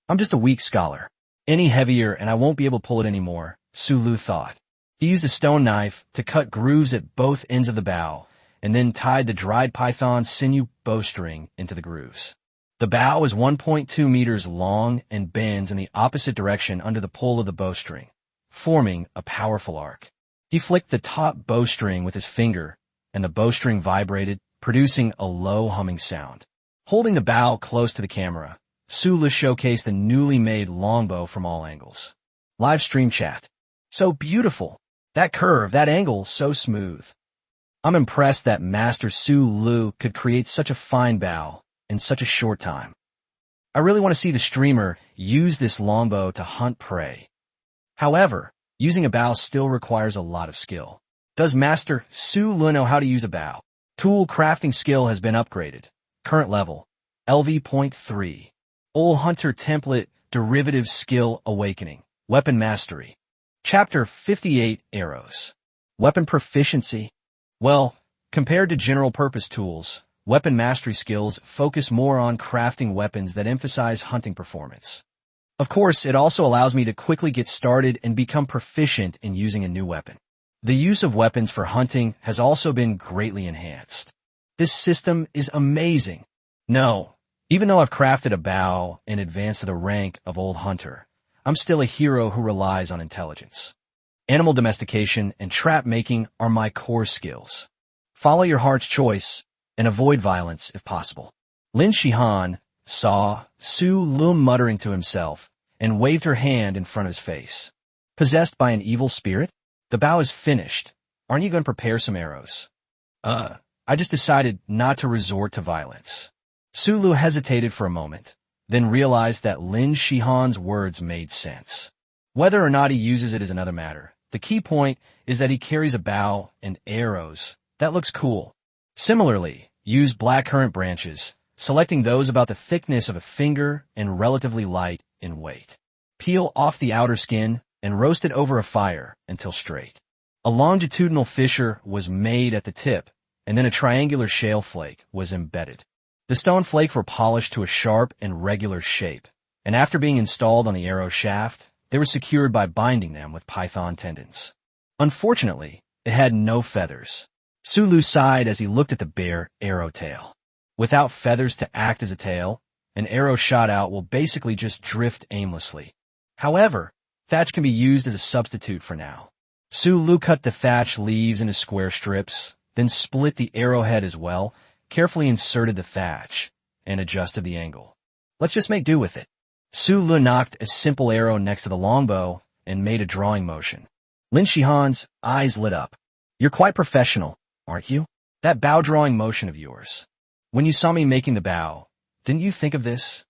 I'm just a weak scholar. Any heavier and I won't be able to pull it anymore, Su Lu thought. He used a stone knife to cut grooves at both ends of the bow, and then tied the dried python sinew bowstring into the grooves. The bow is 1.2 meters long and bends in the opposite direction under the pull of the bowstring, forming a powerful arc. He flicked the top bowstring with his finger, and the bowstring vibrated, producing a low humming sound. Holding the bow close to the camera, Su Lu showcased the newly made longbow from all angles. Live stream chat. So beautiful. That curve, that angle, so smooth. I'm impressed that Master Su Lu could create such a fine bow in such a short time. I really want to see the streamer use this longbow to hunt prey. However, using a bow still requires a lot of skill. Does Master Su Lu know how to use a bow? Tool crafting skill has been upgraded. Current level, LV.3. Old Hunter Template Derivative Skill Awakening. Weapon Mastery. Chapter 58 Arrows. Weapon Proficiency. Well, compared to general-purpose tools, weapon mastery skills focus more on crafting weapons that emphasize hunting performance. Of course, it also allows me to quickly get started and become proficient in using a new weapon. The use of weapons for hunting has also been greatly enhanced. This system is amazing. No, even though I've crafted a bow and advanced to the rank of Old Hunter, I'm still a hero who relies on intelligence. Animal domestication and trap making are my core skills. Follow your heart's choice and avoid violence if possible. Lin Shihan saw Su Lu muttering to himself and waved her hand in front of his face. Possessed by an evil spirit? The bow is finished. Aren't you going to prepare some arrows? I just decided not to resort to violence. Su Lu hesitated for a moment, then realized that Lin Shihan's words made sense. Whether or not he uses it is another matter. The key point is that he carries a bow and arrows. That looks cool. Similarly, use blackcurrant branches, selecting those about the thickness of a finger and relatively light in weight. Peel off the outer skin and roast it over a fire until straight. A longitudinal fissure was made at the tip, and then a triangular shale flake was embedded. The stone flakes were polished to a sharp and regular shape, and after being installed on the arrow shaft, they were secured by binding them with python tendons. Unfortunately, it had no feathers. Sulu sighed as he looked at the bare arrow tail. Without feathers to act as a tail, an arrow shot out will basically just drift aimlessly. However, thatch can be used as a substitute for now. Sulu cut the thatch leaves into square strips, then split the arrowhead as well, carefully inserted the thatch, and adjusted the angle. Let's just make do with it. Sulu knocked a simple arrow next to the longbow and made a drawing motion. Lin Shihan's eyes lit up. You're quite professional, aren't you? That bow drawing motion of yours. When you saw me making the bow, didn't you think of this?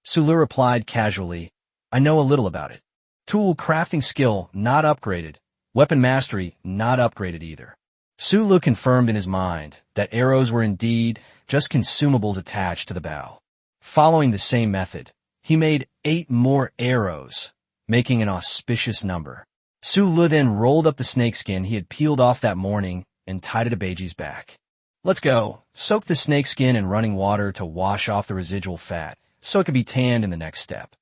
Sulu replied casually, I know a little about it. Tool crafting skill not upgraded. Weapon mastery not upgraded either. Sulu confirmed in his mind that arrows were indeed just consumables attached to the bow. Following the same method, he made 8 more arrows, making an auspicious number. Sulu then rolled up the snakeskin he had peeled off that morning and tied it to Beiji's back. Let's go. Soak the snakeskin in running water to wash off the residual fat so it can be tanned in the next step.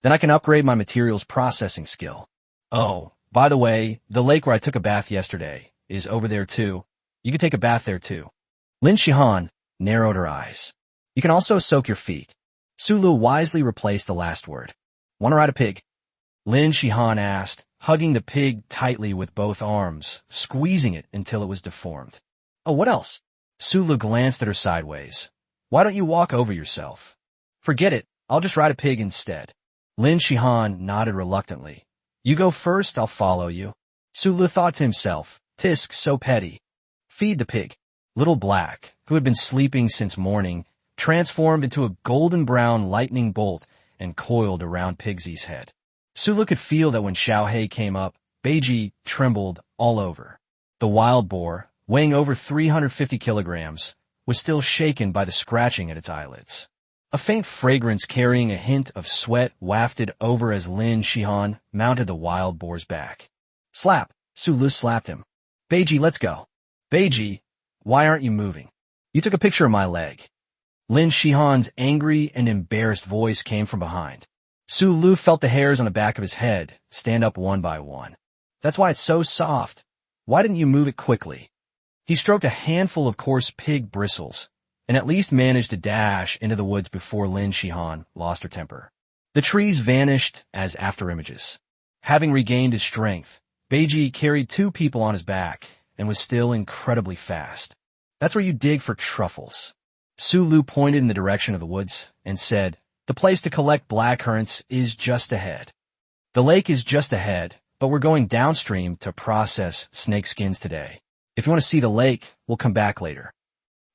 Then I can upgrade my materials processing skill. Oh, by the way, the lake where I took a bath yesterday is over there too. You can take a bath there too. Lin Shihan narrowed her eyes. You can also soak your feet. Sulu wisely replaced the last word. Want to ride a pig? Lin Shihan asked, hugging the pig tightly with both arms, squeezing it until it was deformed. Oh, what else? Sulu glanced at her sideways. Why don't you walk over yourself? Forget it. I'll just ride a pig instead. Lin Shihan nodded reluctantly. You go first, I'll follow you. Sulu thought to himself, Tisk so petty. Feed the pig. Little Black, who had been sleeping since morning, transformed into a golden-brown lightning bolt and coiled around Pigsy's head. Sulu could feel that when Xiaohei came up, Beiji trembled all over. The wild boar, weighing over 350 kilograms, was still shaken by the scratching at its eyelids. A faint fragrance carrying a hint of sweat wafted over as Lin Shihan mounted the wild boar's back. Slap! Sulu slapped him. Beiji, let's go. Beiji, why aren't you moving? You took a picture of my leg. Lin Shihan's angry and embarrassed voice came from behind. Sulu felt the hairs on the back of his head stand up one by one. That's why it's so soft. Why didn't you move it quickly? He stroked a handful of coarse pig bristles, and at least managed to dash into the woods before Lin Shihan lost her temper. The trees vanished as after images. Having regained his strength, Beiji carried 2 people on his back and was still incredibly fast. That's where you dig for truffles. Sulu pointed in the direction of the woods and said, the place to collect blackcurrants is just ahead. The lake is just ahead, but we're going downstream to process snakeskins today. If you want to see the lake, we'll come back later.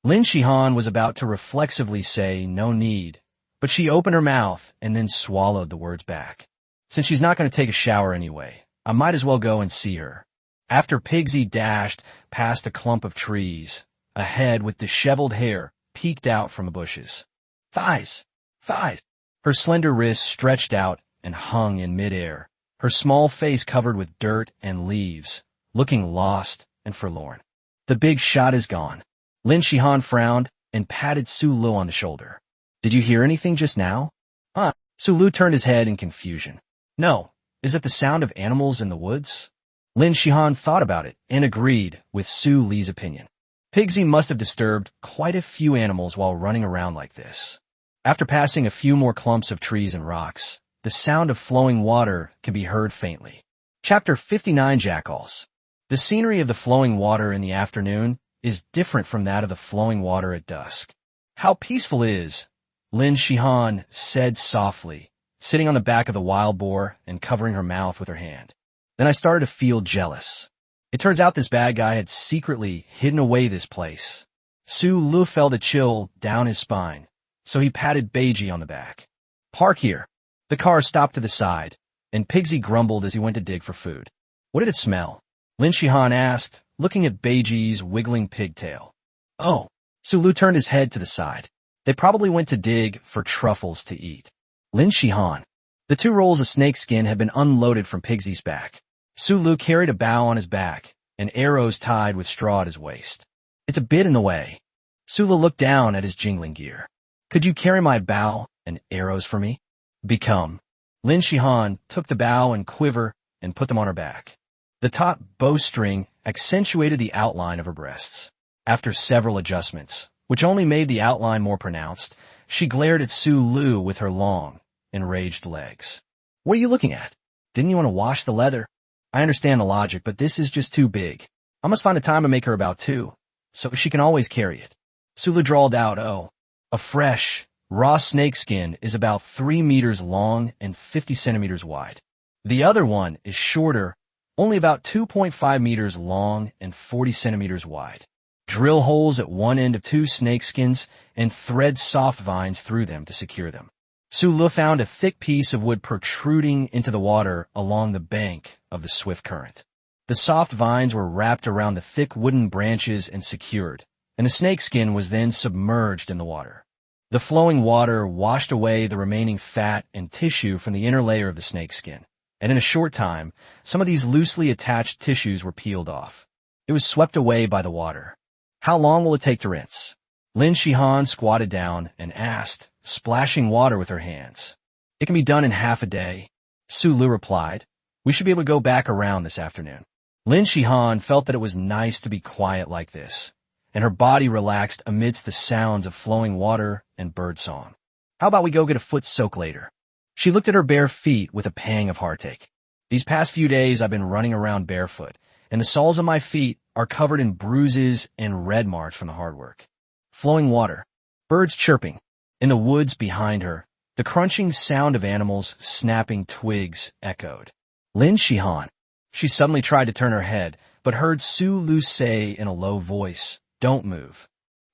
Lin Shihan was about to reflexively say no need, but she opened her mouth and then swallowed the words back. Since she's not going to take a shower anyway, I might as well go and see her. After Pigsy dashed past a clump of trees, a head with disheveled hair peeked out from the bushes. Thighs! Thighs! Her slender wrists stretched out and hung in midair, her small face covered with dirt and leaves, looking lost and forlorn. The big shot is gone. Lin Shihan frowned and patted Sulu on the shoulder. Did you hear anything just now? Huh? Sulu turned his head in confusion. No. Is it the sound of animals in the woods? Lin Shihan thought about it and agreed with Su Li's opinion. Pigsy must have disturbed quite a few animals while running around like this. After passing a few more clumps of trees and rocks, the sound of flowing water can be heard faintly. Chapter 59 Jackals. The scenery of the flowing water in the afternoon is different from that of the flowing water at dusk. How peaceful it is, Lin Shihan said softly, sitting on the back of the wild boar and covering her mouth with her hand. Then I started to feel jealous. It turns out this bad guy had secretly hidden away this place. Su Lu felt a chill down his spine, so he patted Beiji on the back. Park here. The car stopped to the side, and Pigsy grumbled as he went to dig for food. What did it smell? Lin Shihan asked, looking at Beiji's wiggling pigtail. Oh, Sulu turned his head to the side. They probably went to dig for truffles to eat. Lin Shihan. The 2 rolls of snakeskin had been unloaded from Pigsy's back. Sulu carried a bow on his back, and arrows tied with straw at his waist. It's a bit in the way. Sulu looked down at his jingling gear. Could you carry my bow and arrows for me? Become. Lin Shihan took the bow and quiver and put them on her back. The taut bowstring accentuated the outline of her breasts. After several adjustments, which only made the outline more pronounced, she glared at Sulu with her long, enraged legs. What are you looking at? Didn't you want to wash the leather? I understand the logic, but this is just too big. I must find a time to make her about 2, so she can always carry it. Sulu drawled out, oh. A fresh, raw snakeskin is about 3 meters long and 50 centimeters wide. The other one is shorter, only about 2.5 meters long and 40 centimeters wide. Drill holes at one end of 2 snakeskins and thread soft vines through them to secure them. Sulu found a thick piece of wood protruding into the water along the bank of the swift current. The soft vines were wrapped around the thick wooden branches and secured, and the snakeskin was then submerged in the water. The flowing water washed away the remaining fat and tissue from the inner layer of the snakeskin, and in a short time, some of these loosely attached tissues were peeled off. It was swept away by the water. How long will it take to rinse? Lin Shihan squatted down and asked, splashing water with her hands. It can be done in half a day. Sulu replied, we should be able to go back around this afternoon. Lin Shihan felt that it was nice to be quiet like this, and her body relaxed amidst the sounds of flowing water and birdsong. How about we go get a foot soak later? She looked at her bare feet with a pang of heartache. These past few days I've been running around barefoot, and the soles of my feet are covered in bruises and red marks from the hard work. Flowing water, birds chirping. In the woods behind her, the crunching sound of animals snapping twigs echoed. Lin Shihan. She suddenly tried to turn her head, but heard Sulu say in a low voice, don't move.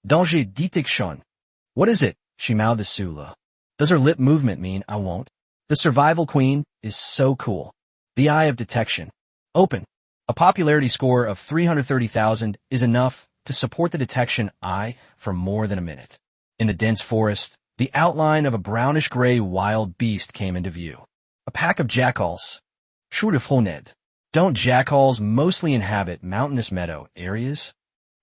Danger detection. What is it? She mouthed to Sulu. Does her lip movement mean I won't? The survival queen is so cool. The eye of detection. Open. A popularity score of 330,000 is enough to support the detection eye for more than a minute. In the dense forest, the outline of a brownish-gray wild beast came into view. A pack of jackals. Shurifhoned. Don't jackals mostly inhabit mountainous meadow areas?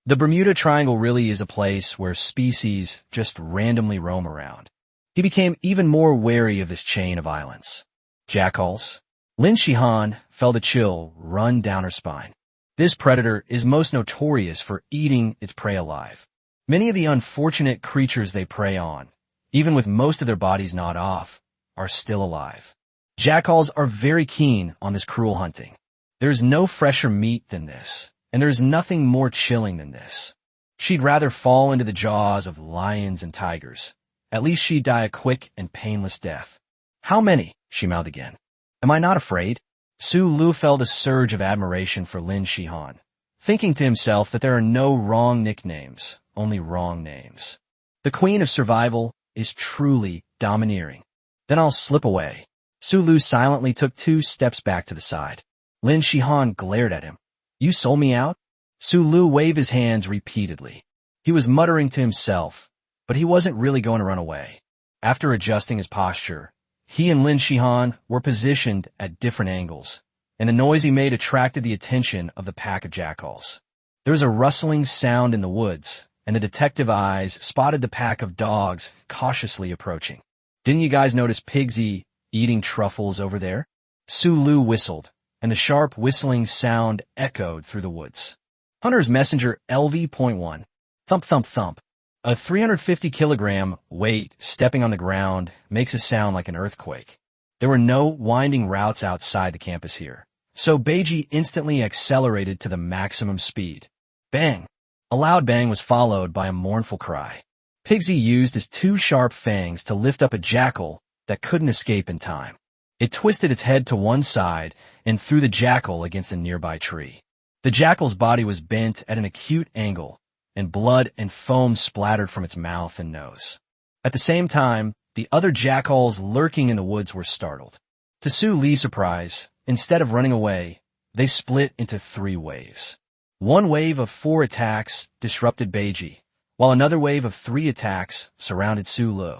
The Bermuda Triangle really is a place where species just randomly roam around. He became even more wary of this chain of islands. Jackals. Lin Shihan felt a chill run down her spine. This predator is most notorious for eating its prey alive. Many of the unfortunate creatures they prey on, even with most of their bodies gnawed off, are still alive. Jackals are very keen on this cruel hunting. There is no fresher meat than this, and there is nothing more chilling than this. She'd rather fall into the jaws of lions and tigers. At least she'd die a quick and painless death. How many? She mouthed again. Am I not afraid? Sulu felt a surge of admiration for Lin Shihan, thinking to himself that there are no wrong nicknames, only wrong names. The queen of survival is truly domineering. Then I'll slip away. Sulu silently took 2 steps back to the side. Lin Shihan glared at him. You sold me out? Sulu waved his hands repeatedly. He was muttering to himself, but he wasn't really going to run away. After adjusting his posture, he and Lin Shihan were positioned at different angles, and the noise he made attracted the attention of the pack of jackals. There was a rustling sound in the woods, and the detective eyes spotted the pack of dogs cautiously approaching. Didn't you guys notice Pigsy eating truffles over there? Sulu whistled, and the sharp whistling sound echoed through the woods. Hunter's Messenger LV.1. Thump, thump, thump. A 350-kilogram weight stepping on the ground makes a sound like an earthquake. There were no winding routes outside the campus here, so Beiji instantly accelerated to the maximum speed. Bang! A loud bang was followed by a mournful cry. Pigsy used his 2 sharp fangs to lift up a jackal that couldn't escape in time. It twisted its head to one side and threw the jackal against a nearby tree. The jackal's body was bent at an acute angle, and blood and foam splattered from its mouth and nose. At the same time, the other jackals lurking in the woods were startled. To Su Li's surprise, instead of running away, they split into 3 waves. One wave of 4 attacks disrupted Beiji, while another wave of 3 attacks surrounded Su Lu.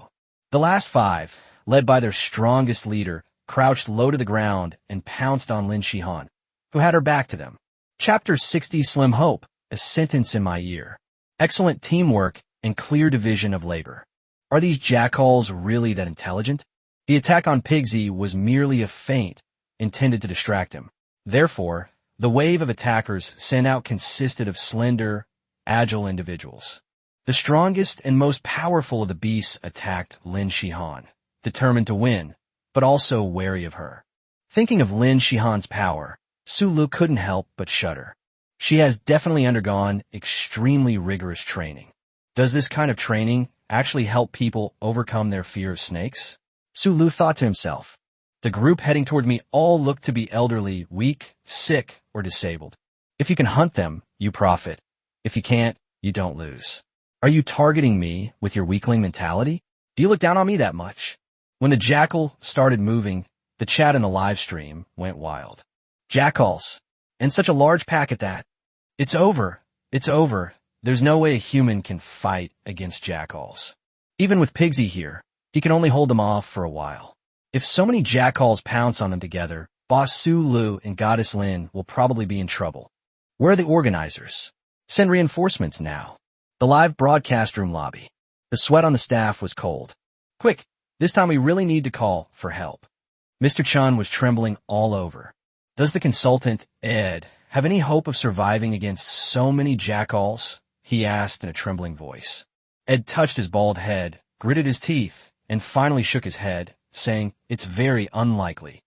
The last 5, led by their strongest leader, crouched low to the ground and pounced on Lin Shihan, who had her back to them. Chapter 60 Slim Hope, a sentence in my ear. Excellent teamwork and clear division of labor. Are these jackals really that intelligent? The attack on Pigsy was merely a feint intended to distract him. Therefore, the wave of attackers sent out consisted of slender, agile individuals. The strongest and most powerful of the beasts attacked Lin Shihan, determined to win, but also wary of her. Thinking of Lin Shihan's power, Su Lu couldn't help but shudder. She has definitely undergone extremely rigorous training. Does this kind of training actually help people overcome their fear of snakes? Su Lu thought to himself. The group heading toward me all look to be elderly, weak, sick, or disabled. If you can hunt them, you profit. If you can't, you don't lose. Are you targeting me with your weakling mentality? Do you look down on me that much? When the jackal started moving, the chat in the live stream went wild. Jackals. And such a large pack at that. It's over. It's over. There's no way a human can fight against jackals. Even with Pigsy here, he can only hold them off for a while. If so many jackals pounce on them together, Boss Su Lu and Goddess Lin will probably be in trouble. Where are the organizers? Send reinforcements now. The live broadcast room lobby. The sweat on the staff was cold. Quick, this time we really need to call for help. Mr. Chun was trembling all over. Does the consultant, Ed, have any hope of surviving against so many jackals? He asked in a trembling voice. Ed touched his bald head, gritted his teeth, and finally shook his head, saying, "It's very unlikely.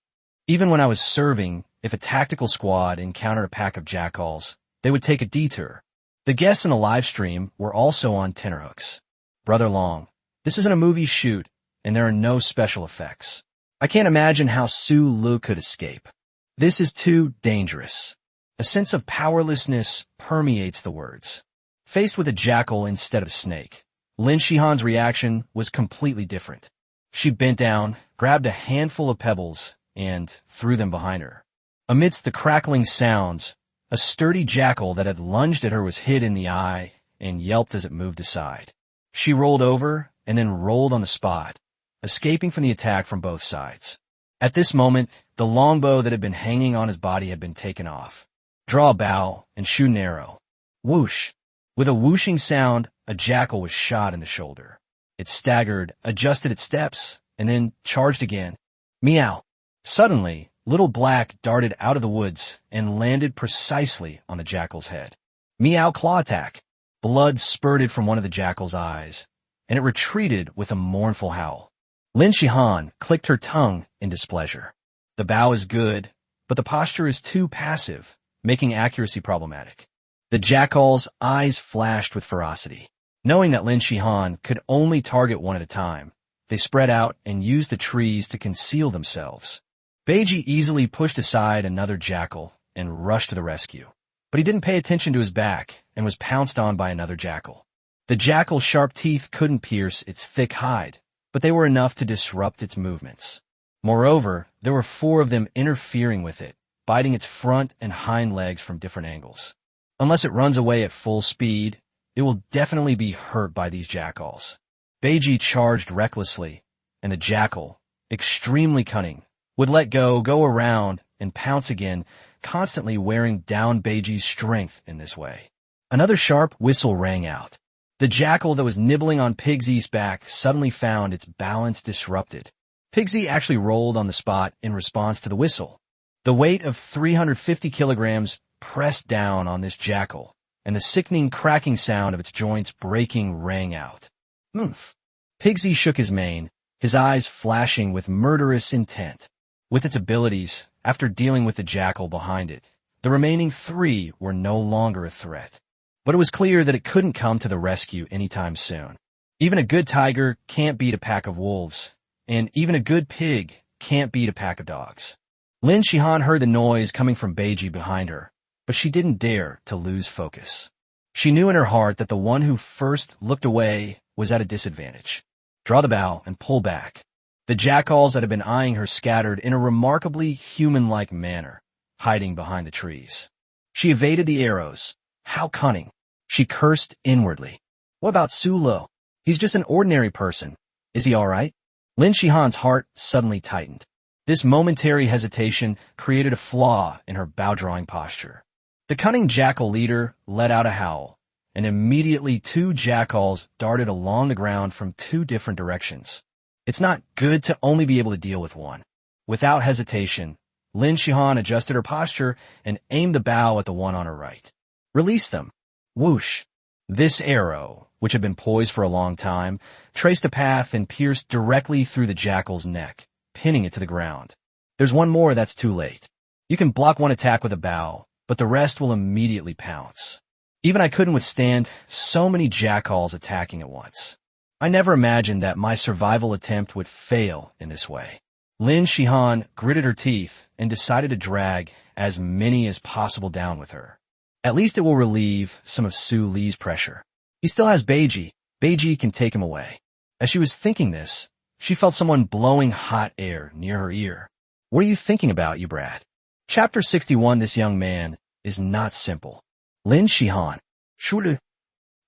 Even when I was serving, if a tactical squad encountered a pack of jackals, they would take a detour." The guests in the live stream were also on tenterhooks. Brother Long, this isn't a movie shoot, and there are no special effects. I can't imagine how Su Lu could escape. This is too dangerous. A sense of powerlessness permeates the words. Faced with a jackal instead of snake, Lin Shihan's reaction was completely different. She bent down, grabbed a handful of pebbles, and threw them behind her. Amidst the crackling sounds, a sturdy jackal that had lunged at her was hit in the eye and yelped as it moved aside. She rolled over and then rolled on the spot, escaping from the attack from both sides. At this moment, the longbow that had been hanging on his body had been taken off. Draw a bow and shoot an arrow. Whoosh! With a whooshing sound, a jackal was shot in the shoulder. It staggered, adjusted its steps, and then charged again. Meow! Suddenly, Little Black darted out of the woods and landed precisely on the jackal's head. Meow claw attack. Blood spurted from one of the jackal's eyes, and it retreated with a mournful howl. Lin Shihan clicked her tongue in displeasure. The bow is good, but the posture is too passive, making accuracy problematic. The jackal's eyes flashed with ferocity. Knowing that Lin Shihan could only target one at a time, they spread out and used the trees to conceal themselves. Beiji easily pushed aside another jackal and rushed to the rescue. But he didn't pay attention to his back and was pounced on by another jackal. The jackal's sharp teeth couldn't pierce its thick hide, but they were enough to disrupt its movements. Moreover, there were 4 of them interfering with it, biting its front and hind legs from different angles. Unless it runs away at full speed, it will definitely be hurt by these jackals. Beiji charged recklessly, and the jackal, extremely cunning, would let go around, and pounce again, constantly wearing down Beiji's strength in this way. Another sharp whistle rang out. The jackal that was nibbling on Pigsy's back suddenly found its balance disrupted. Pigsy actually rolled on the spot in response to the whistle. The weight of 350 kilograms pressed down on this jackal, and the sickening cracking sound of its joints breaking rang out. Oomph! Pigsy shook his mane, his eyes flashing with murderous intent. With its abilities, after dealing with the jackal behind it, the remaining 3 were no longer a threat. But it was clear that it couldn't come to the rescue anytime soon. Even a good tiger can't beat a pack of wolves, and even a good pig can't beat a pack of dogs. Lin Shihan heard the noise coming from Beiji behind her, but she didn't dare to lose focus. She knew in her heart that the one who first looked away was at a disadvantage. Draw the bow and pull back. The jackals that had been eyeing her scattered in a remarkably human-like manner, hiding behind the trees. She evaded the arrows. How cunning! She cursed inwardly. What about Su Lu? He's just an ordinary person. Is he alright? Lin Shihan's heart suddenly tightened. This momentary hesitation created a flaw in her bow-drawing posture. The cunning jackal leader let out a howl, and immediately 2 jackals darted along the ground from 2 different directions. It's not good to only be able to deal with one. Without hesitation, Lin Shihan adjusted her posture and aimed the bow at the one on her right. Release them. Whoosh. This arrow, which had been poised for a long time, traced a path and pierced directly through the jackal's neck, pinning it to the ground. There's one more that's too late. You can block one attack with a bow, but the rest will immediately pounce. Even I couldn't withstand so many jackals attacking at once. I never imagined that my survival attempt would fail in this way. Lin Shihan gritted her teeth and decided to drag as many as possible down with her. At least it will relieve some of Su Li's pressure. He still has Beiji. Beiji can take him away. As she was thinking this, she felt someone blowing hot air near her ear. What are you thinking about, you brat? Chapter 61. This young man is not simple. Lin Shihan. Shulu.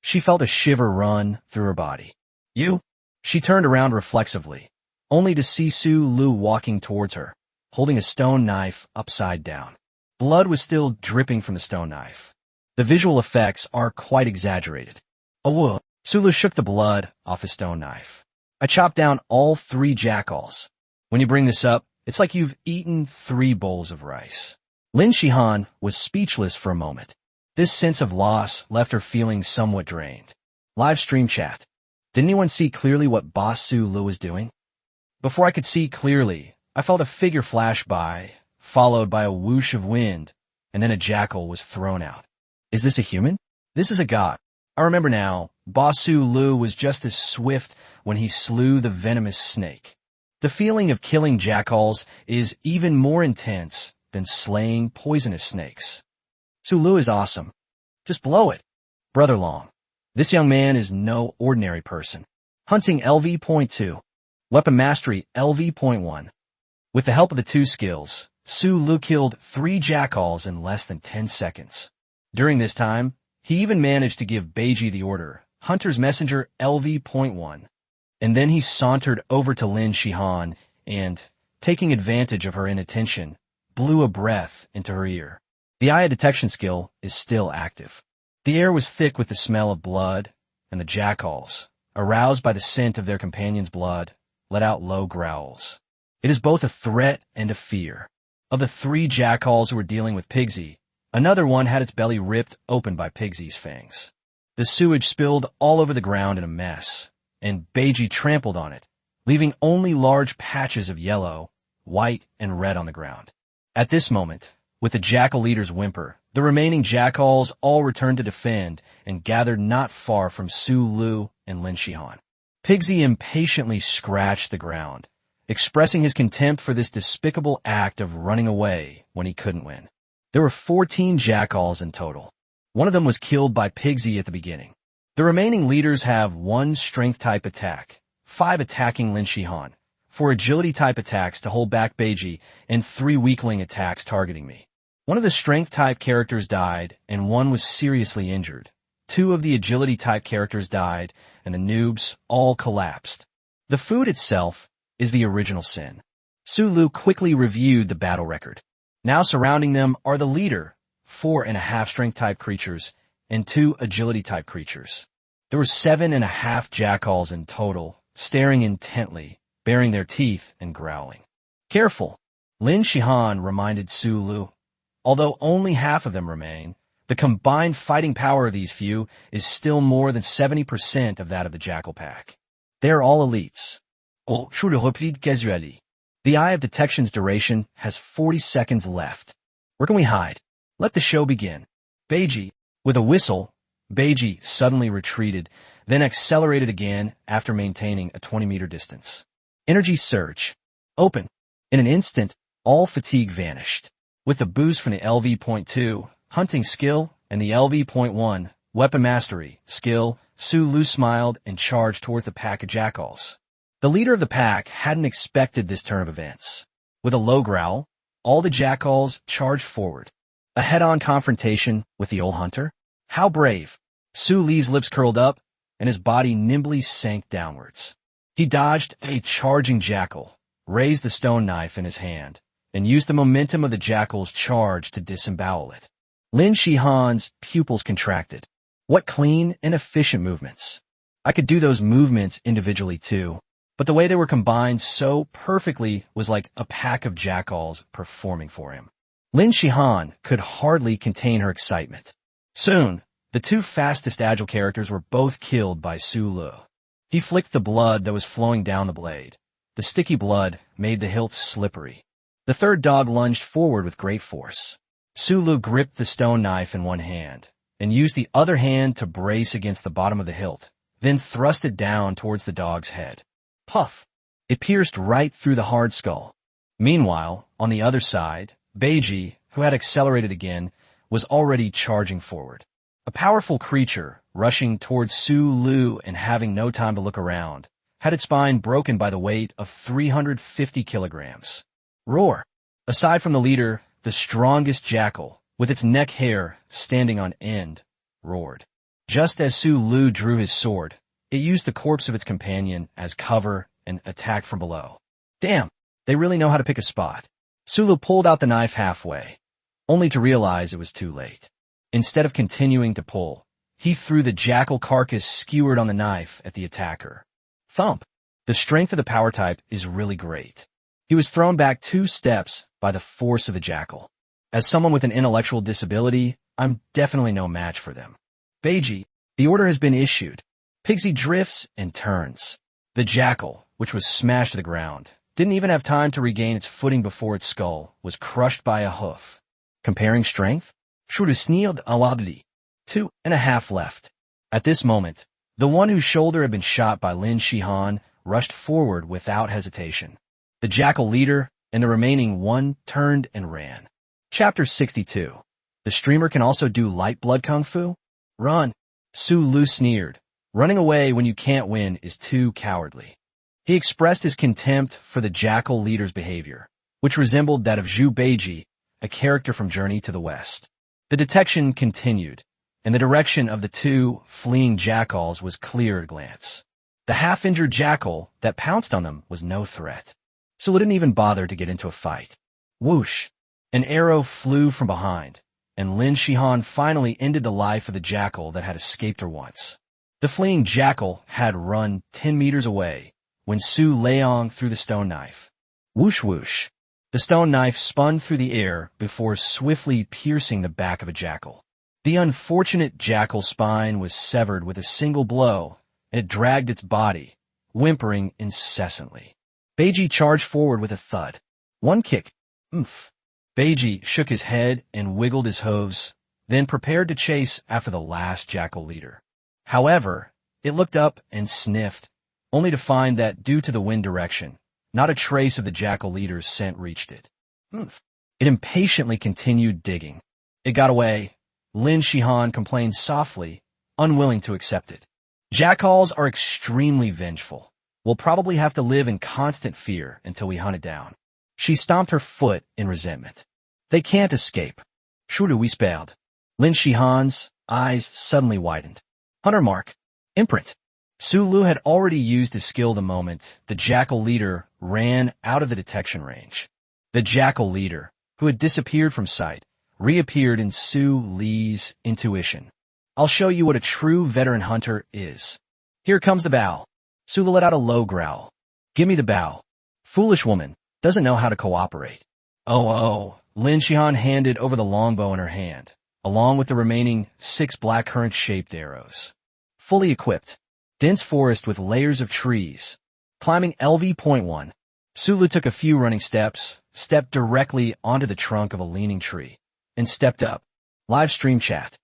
She felt a shiver run through her body. You? She turned around reflexively, only to see Su Lu walking towards her, holding a stone knife upside down. Blood was still dripping from the stone knife. The visual effects are quite exaggerated. Oh, Su Lu shook the blood off his stone knife. I chopped down all 3 jackals. When you bring this up, it's like you've eaten 3 bowls of rice. Lin Shihan was speechless for a moment. This sense of loss left her feeling somewhat drained. Live stream chat. Did anyone see clearly what Boss Su Lu was doing? Before I could see clearly, I felt a figure flash by, followed by a whoosh of wind, and then a jackal was thrown out. Is this a human? This is a god. I remember now, Boss Su Lu was just as swift when he slew the venomous snake. The feeling of killing jackals is even more intense than slaying poisonous snakes. Su Lu is awesome. Just blow it. Brother Long. This young man is no ordinary person. Hunting LV.2. Weapon Mastery LV.1. With the help of the 2 skills, Su Lu killed 3 jackals in less than 10 seconds. During this time, he even managed to give Beiji the order, Hunter's Messenger LV.1. And then he sauntered over to Lin Shihan and, taking advantage of her inattention, blew a breath into her ear. The eye detection skill is still active. The air was thick with the smell of blood, and the jackals, aroused by the scent of their companion's blood, let out low growls. It is both a threat and a fear. Of the 3 jackals who were dealing with Pigsy, another one had its belly ripped open by Pigsy's fangs. The sewage spilled all over the ground in a mess, and Beiji trampled on it, leaving only large patches of yellow, white, and red on the ground. At this moment, with the jackal leader's whimper, the remaining jackals all returned to defend and gathered not far from Su Lu and Lin Shihan. Pigsy impatiently scratched the ground, expressing his contempt for this despicable act of running away when he couldn't win. There were 14 jackals in total. One of them was killed by Pigsy at the beginning. The remaining leaders have 1 strength-type attack, 5 attacking Lin Shihan, 4 agility-type attacks to hold back Beiji, and 3 weakling attacks targeting me. One of the strength-type characters died, and 1 was seriously injured. 2 of the agility-type characters died, and the noobs all collapsed. The food itself is the original sin. Su Lu quickly reviewed the battle record. Now surrounding them are the leader, 4.5 strength-type creatures, and 2 agility-type creatures. There were 7.5 jackals in total, staring intently, baring their teeth and growling. Careful, Lin Shihan reminded Su Lu. Although only half of them remain, the combined fighting power of these few is still more than 70% of that of the jackal pack. They are all elites. Oh, je le replied casually. The eye of detection's duration has 40 seconds left. Where can we hide? Let the show begin. Beiji, with a whistle, Beiji suddenly retreated, then accelerated again after maintaining a 20-meter distance. Energy surge. Open. In an instant, all fatigue vanished. With the boost from the LV.2 hunting skill and the LV.1 weapon mastery skill, Su Lu smiled and charged towards the pack of jackals. The leader of the pack hadn't expected this turn of events. With a low growl, all the jackals charged forward. A head-on confrontation with the old hunter? How brave! Su Li's lips curled up, and his body nimbly sank downwards. He dodged a charging jackal, raised the stone knife in his hand, and used the momentum of the jackal's charge to disembowel it. Lin Shihan's pupils contracted. What clean and efficient movements. I could do those movements individually too, but the way they were combined so perfectly was like a pack of jackals performing for him. Lin Shihan could hardly contain her excitement. Soon, the two fastest agile characters were both killed by Su Lu. He flicked the blood that was flowing down the blade. The sticky blood made the hilt slippery. The third dog lunged forward with great force. Su Lu gripped the stone knife in one hand and used the other hand to brace against the bottom of the hilt, then thrust it down towards the dog's head. Puff! It pierced right through the hard skull. Meanwhile, on the other side, Beiji, who had accelerated again, was already charging forward. A powerful creature, rushing towards Su Lu and having no time to look around, had its spine broken by the weight of 350 kilograms. Roar! Aside from the leader, the strongest jackal, with its neck hair standing on end, roared. Just as Su Lu drew his sword, it used the corpse of its companion as cover and attacked from below. Damn, they really know how to pick a spot. Su Lu pulled out the knife halfway, only to realize it was too late. Instead of continuing to pull, he threw the jackal carcass skewered on the knife at the attacker. Thump! The strength of the power type is really great. He was thrown back 2 steps by the force of the jackal. As someone with an intellectual disability, I'm definitely no match for them. Beiji, the order has been issued. Pigsy drifts and turns. The jackal, which was smashed to the ground, didn't even have time to regain its footing before its skull was crushed by a hoof. Comparing strength? Shurusnield Awadli. 2.5 left. At this moment, the one whose shoulder had been shot by Lin Shihan rushed forward without hesitation. The jackal leader and the remaining one turned and ran. Chapter 62. The streamer can also do light blood kung fu? Run. Su Lu sneered. Running away when you can't win is too cowardly. He expressed his contempt for the jackal leader's behavior, which resembled that of Zhu Beiji, a character from Journey to the West. The detection continued, and the direction of the 2 fleeing jackals was clear at a glance. The half-injured jackal that pounced on them was no threat. Su Lu didn't even bother to get into a fight. Whoosh! An arrow flew from behind, and Lin Shihan finally ended the life of the jackal that had escaped her once. The fleeing jackal had run 10 meters away when Su Leong threw the stone knife. Whoosh whoosh! The stone knife spun through the air before swiftly piercing the back of a jackal. The unfortunate jackal's spine was severed with a single blow, and it dragged its body, whimpering incessantly. Beiji charged forward with a thud. One kick. Oomph. Beiji shook his head and wiggled his hooves, then prepared to chase after the last jackal leader. However, it looked up and sniffed, only to find that due to the wind direction, not a trace of the jackal leader's scent reached it. Oomph. It impatiently continued digging. It got away. Lin Shihan complained softly, unwilling to accept it. Jackals are extremely vengeful. We'll probably have to live in constant fear until we hunt it down. She stomped her foot in resentment. They can't escape. Shuru we spelled. Lin Shihan's eyes suddenly widened. Hunter mark. Imprint. Su Lu had already used his skill the moment the jackal leader ran out of the detection range. The jackal leader, who had disappeared from sight, reappeared in Su Li's intuition. I'll show you what a true veteran hunter is. Here comes the bow. Su Lu let out a low growl. Give me the bow. Foolish woman, doesn't know how to cooperate. Oh. Lin Shihan handed over the longbow in her hand, along with the remaining 6 blackcurrant-shaped arrows. Fully equipped. Dense forest with layers of trees. Climbing LV.1. Su Lu took a few running steps, stepped directly onto the trunk of a leaning tree, and stepped up. Live stream chat.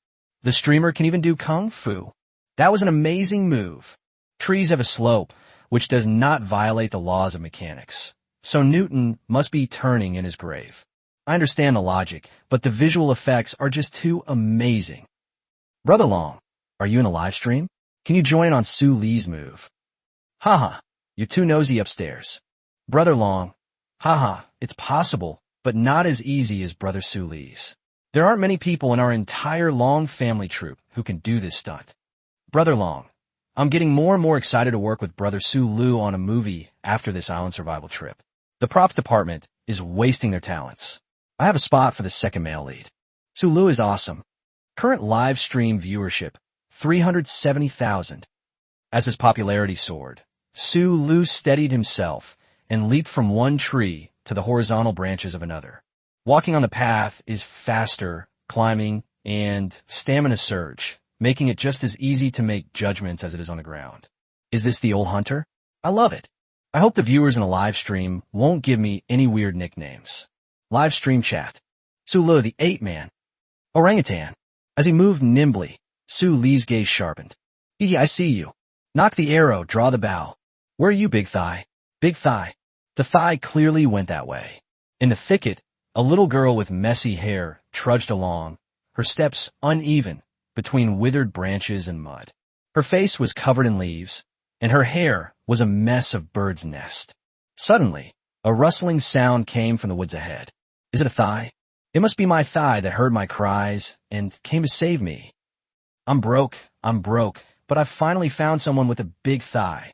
The streamer can even do kung fu. That was an amazing move. Trees have a slope, which does not violate the laws of mechanics. So Newton must be turning in his grave. I understand the logic, but the visual effects are just too amazing. Brother Long, are you in a live stream? Can you join on Su Li's move? Haha, you're too nosy upstairs. Brother Long, haha, it's possible, but not as easy as Brother Su Li's. There aren't many people in our entire Long family troupe who can do this stunt. Brother Long, I'm getting more and more excited to work with Brother Su Lu on a movie after this island survival trip. The props department is wasting their talents. I have a spot for the second male lead. Su Lu is awesome. Current live stream viewership, 370,000. As his popularity soared, Su Lu steadied himself and leaped from one tree to the horizontal branches of another. Walking on the path is faster, climbing, and stamina surge, making it just as easy to make judgments as it is on the ground. Is this the old hunter? I love it. I hope the viewers in the live stream won't give me any weird nicknames. Live stream chat. Su Lu the ape-man. Orangutan. As he moved nimbly, Su Li's gaze sharpened. I see you. Knock the arrow, draw the bow. Where are you, big thigh? Big thigh. The thigh clearly went that way. In the thicket, a little girl with messy hair trudged along, her steps uneven between withered branches and mud. Her face was covered in leaves, and her hair was a mess of bird's nest. Suddenly, a rustling sound came from the woods ahead. Is it a thigh? It must be my thigh that heard my cries and came to save me. I'm broke, but I've finally found someone with a big thigh.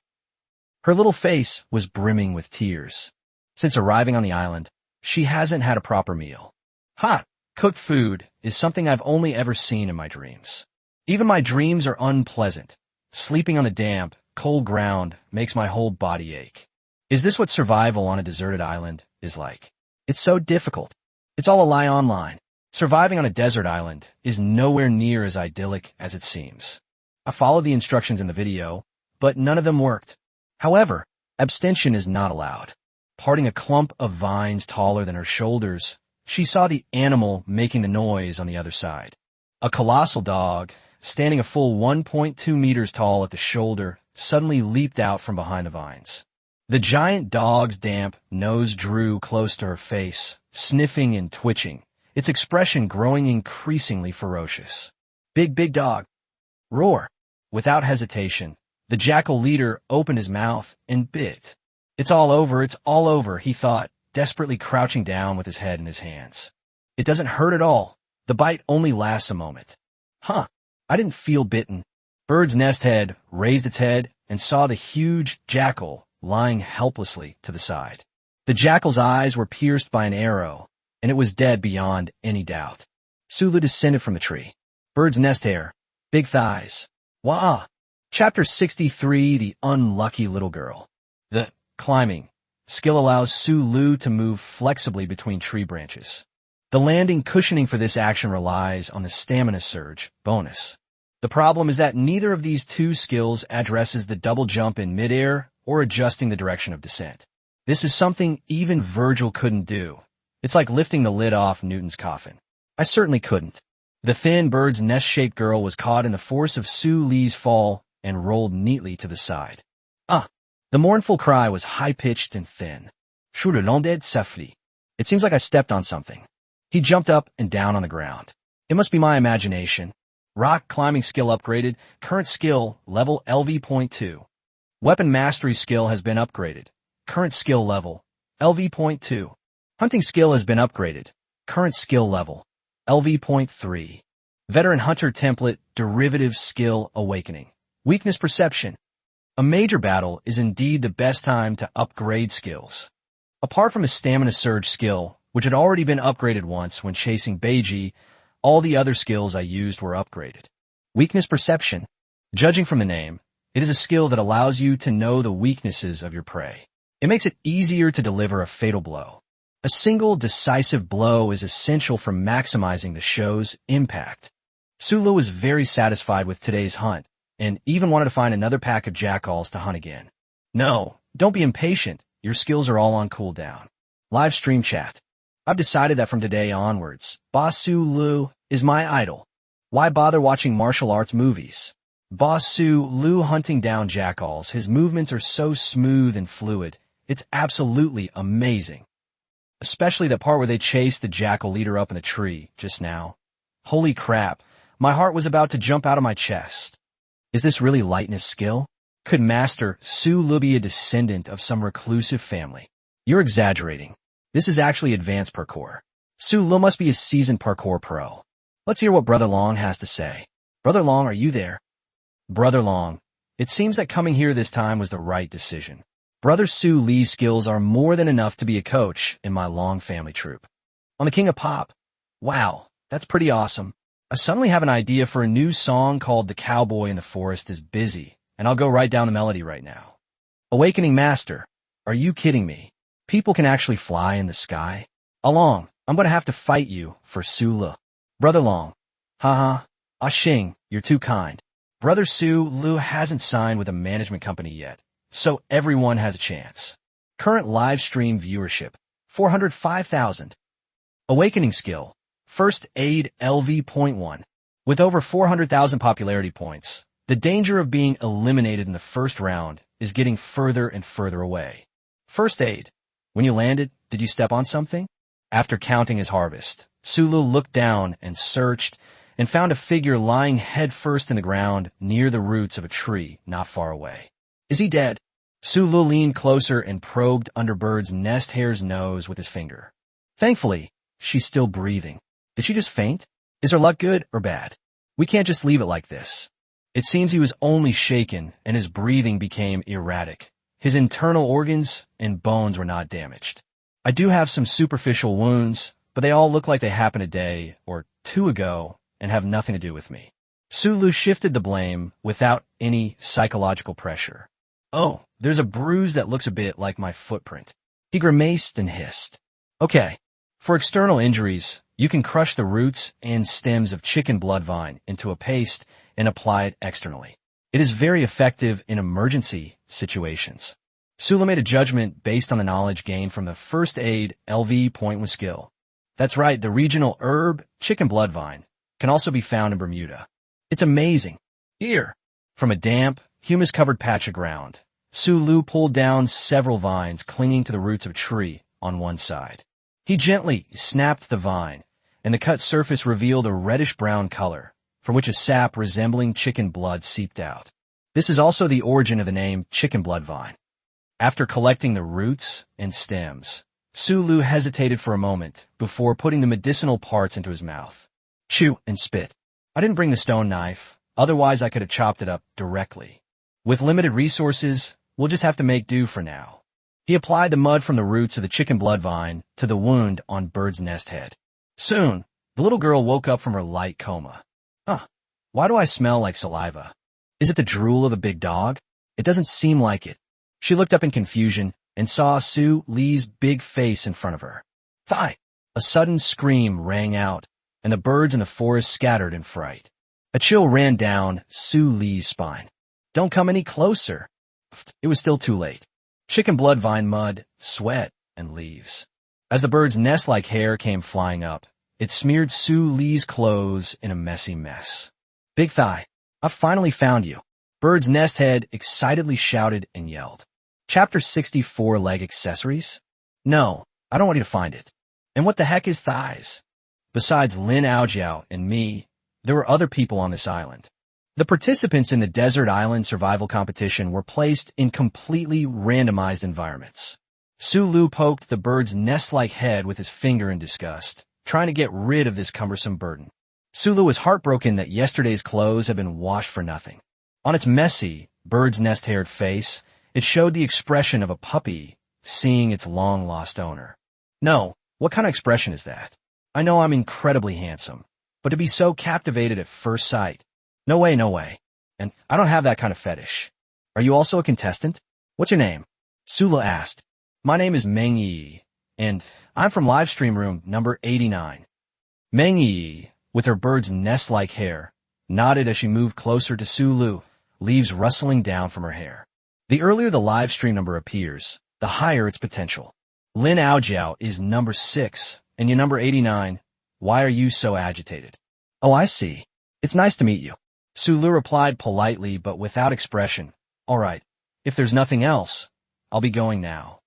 Her little face was brimming with tears. Since arriving on the island, she hasn't had a proper meal. Hot, cooked food is something I've only ever seen in my dreams. Even my dreams are unpleasant. Sleeping on the damp, cold ground makes my whole body ache. Is this what survival on a deserted island is like? It's so difficult. It's all a lie online. Surviving on a desert island is nowhere near as idyllic as it seems. I followed the instructions in the video, but none of them worked. However, abstention is not allowed. Parting a clump of vines taller than her shoulders, she saw the animal making the noise on the other side. A colossal dog, standing a full 1.2 meters tall at the shoulder, suddenly leaped out from behind the vines. The giant dog's damp nose drew close to her face, sniffing and twitching, its expression growing increasingly ferocious. Big dog. Roar. Without hesitation, the jackal leader opened his mouth and bit. It's all over, he thought, desperately crouching down with his head in his hands. It doesn't hurt at all. The bite only lasts a moment. I didn't feel bitten. Bird's Nest Head raised its head and saw the huge jackal lying helplessly to the side. The jackal's eyes were pierced by an arrow, and it was dead beyond any doubt. Su Lu descended from the tree. Bird's nest hair. Big thighs. Wah! Chapter 63, The Unlucky Little Girl. The climbing skill allows Su Lu to move flexibly between tree branches. The landing cushioning for this action relies on the stamina surge bonus. The problem is that neither of these two skills addresses the double jump in midair or adjusting the direction of descent. This is something even Virgil couldn't do. It's like lifting the lid off Newton's coffin. I certainly couldn't. The thin bird's nest-shaped girl was caught in the force of Su Li's fall and rolled neatly to the side. The mournful cry was high-pitched and thin. It seems like I stepped on something. He jumped up and down on the ground. It must be my imagination. Rock climbing skill upgraded. Current skill level LV.2. Weapon mastery skill has been upgraded. Current skill level LV.2. Hunting skill has been upgraded. Current skill level LV.3. Veteran hunter template derivative skill awakening. Weakness perception. A major battle is indeed the best time to upgrade skills. Apart from a stamina surge skill, which had already been upgraded once when chasing Beiji, all the other skills I used were upgraded. Weakness perception. Judging from the name, it is a skill that allows you to know the weaknesses of your prey. It makes it easier to deliver a fatal blow. A single decisive blow is essential for maximizing the show's impact. Su Lu was very satisfied with today's hunt, and even wanted to find another pack of jackals to hunt again. No, don't be impatient. Your skills are all on cooldown. Live stream chat. I've decided that from today onwards, Boss Su Lu is my idol. Why bother watching martial arts movies? Boss Su Lu hunting down jackals, his movements are so smooth and fluid. It's absolutely amazing. Especially the part where they chased the jackal leader up in the tree just now. Holy crap, my heart was about to jump out of my chest. Is this really lightness skill? Could Master Su Lu be a descendant of some reclusive family? You're exaggerating. This is actually advanced parkour. Su Lu must be a seasoned parkour pro. Let's hear what Brother Long has to say. Brother Long, are you there? Brother Long, It seems that coming here this time was the right decision. Brother Su Lee's skills are more than enough to be a coach in my long family troupe. I'm the king of pop. Wow, that's pretty awesome. I suddenly have an idea for a new song called The Cowboy in the Forest is Busy, and I'll go write down the melody right now. Awakening Master, are you kidding me? People can actually fly in the sky? Along, I'm gonna have to fight you for Su Le. Brother Long. Haha, Xing, you're too kind. Brother Su Lu hasn't signed with a management company yet, so everyone has a chance. Current live stream viewership, 405,000. Awakening skill, First Aid LV.1. With over 400,000 popularity points, the danger of being eliminated in the first round is getting further and further away. First Aid. When you landed, did you step on something? After counting his harvest, Sulu looked down and searched and found a figure lying headfirst in the ground near the roots of a tree not far away. Is he dead? Sulu leaned closer and probed under Bird's nest hair's nose with his finger. Thankfully, she's still breathing. Did she just faint? Is her luck good or bad? We can't just leave it like this. It seems he was only shaken and his breathing became erratic. His internal organs and bones were not damaged. I do have some superficial wounds, but they all look like they happened a day or two ago and have nothing to do with me. Sulu shifted the blame without any psychological pressure. Oh, there's a bruise that looks a bit like my footprint. He grimaced and hissed. Okay, for external injuries, you can crush the roots and stems of chicken blood vine into a paste and apply it externally. It is very effective in emergency situations. Sulu made a judgment based on the knowledge gained from the First Aid LV.1 skill. That's right, the regional herb, chicken blood vine, can also be found in Bermuda. It's amazing. Here, from a damp, humus-covered patch of ground, Sulu pulled down several vines clinging to the roots of a tree on one side. He gently snapped the vine, and the cut surface revealed a reddish-brown color, from which a sap resembling chicken blood seeped out. This is also the origin of the name chicken blood vine. After collecting the roots and stems, Sulu hesitated for a moment before putting the medicinal parts into his mouth. Chew and spit. I didn't bring the stone knife, otherwise I could have chopped it up directly. With limited resources, we'll just have to make do for now. He applied the mud from the roots of the chicken blood vine to the wound on Bird's nest head. Soon, the little girl woke up from her light coma. Why do I smell like saliva? Is it the drool of the big dog? It doesn't seem like it. She looked up in confusion and saw Su Lee's big face in front of her. Thigh! A sudden scream rang out, and the birds in the forest scattered in fright. A chill ran down Su Lee's spine. Don't come any closer. It was still too late. Chicken blood vine mud, sweat, and leaves. As the bird's nest-like hair came flying up, it smeared Su Lee's clothes in a messy mess. Big Thigh, I've finally found you. Bird's nest head excitedly shouted and yelled. Chapter 64 Leg Accessories? No, I don't want you to find it. And what the heck is thighs? Besides Lin Aojiao and me, there were other people on this island. The participants in the Desert Island Survival Competition were placed in completely randomized environments. Su Lu poked the bird's nest-like head with his finger in disgust, trying to get rid of this cumbersome burden. Su Lu was heartbroken that yesterday's clothes had been washed for nothing. On its messy, bird's nest-haired face, it showed the expression of a puppy seeing its long-lost owner. No, what kind of expression is that? I know I'm incredibly handsome, but to be so captivated at first sight, no way, no way. And I don't have that kind of fetish. Are you also a contestant? What's your name? Sula asked. My name is Meng Yi, and I'm from livestream room number 89. Meng Yi, with her bird's nest-like hair, nodded as she moved closer to Sulu, leaves rustling down from her hair. The earlier the livestream number appears, the higher its potential. Lin Aojiao is number 6, and you're number 89. Why are you so agitated? Oh, I see. It's nice to meet you. Sulu replied politely but without expression. All right, if there's nothing else, I'll be going now.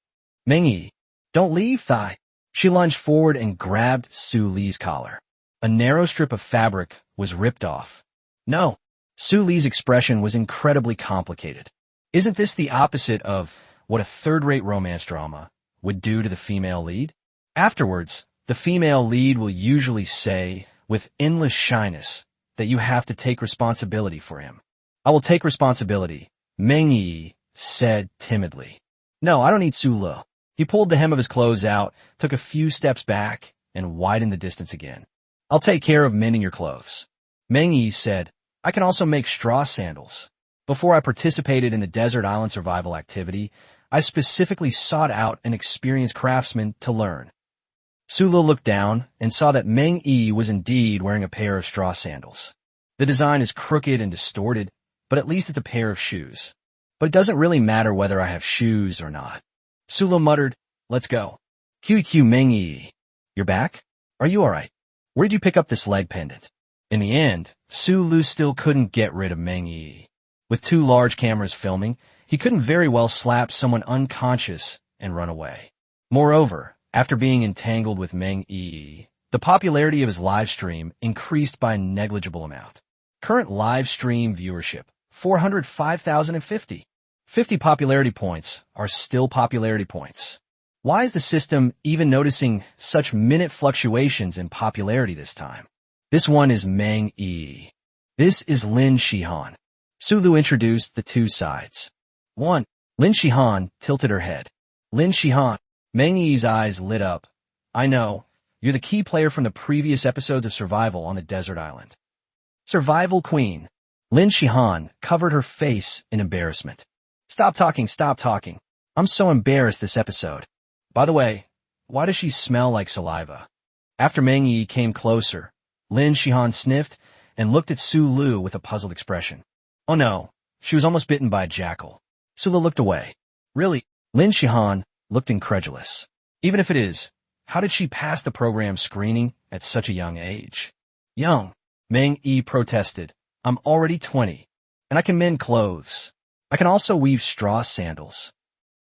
Mengyi, don't leave, Thai. She lunged forward and grabbed Su Li's collar. A narrow strip of fabric was ripped off. No. Su Li's expression was incredibly complicated. Isn't this the opposite of what a third-rate romance drama would do to the female lead? Afterwards, the female lead will usually say, with endless shyness, that you have to take responsibility for him. I will take responsibility, Meng Yi said timidly. No, I don't need Sulu. He pulled the hem of his clothes out, took a few steps back, and widened the distance again. I'll take care of mending your clothes. Meng Yi said, I can also make straw sandals. Before I participated in the desert island survival activity, I specifically sought out an experienced craftsman to learn. Sulu looked down and saw that Meng Yi was indeed wearing a pair of straw sandals. The design is crooked and distorted, but at least it's a pair of shoes. But it doesn't really matter whether I have shoes or not. Sulu muttered, let's go. QQ Meng Yi. You're back? Are you alright? Where did you pick up this leg pendant? In the end, Sulu still couldn't get rid of Meng Yi. With 2 large cameras filming, he couldn't very well slap someone unconscious and run away. Moreover, after being entangled with Meng Yi, the popularity of his live stream increased by a negligible amount. Current live stream viewership, 405,050. 50 popularity points are still popularity points. Why is the system even noticing such minute fluctuations in popularity this time? This one is Meng Yi. This is Lin Shihan. Sulu introduced the 2 sides. 1. Lin Shihan tilted her head. Lin Shihan. Meng Yi's eyes lit up. I know. You're the key player from the previous episodes of Survival on the desert island. Survival Queen. Lin Shihan covered her face in embarrassment. Stop talking, stop talking. I'm so embarrassed this episode. By the way, why does she smell like saliva? After Meng Yi came closer, Lin Shihan sniffed and looked at Sulu with a puzzled expression. Oh no, she was almost bitten by a jackal. Sulu looked away. Really? Lin Shihan looked incredulous. Even if it is, how did she pass the program screening at such a young age? Young, Meng Yi protested. I'm already 20, and I can mend clothes. I can also weave straw sandals.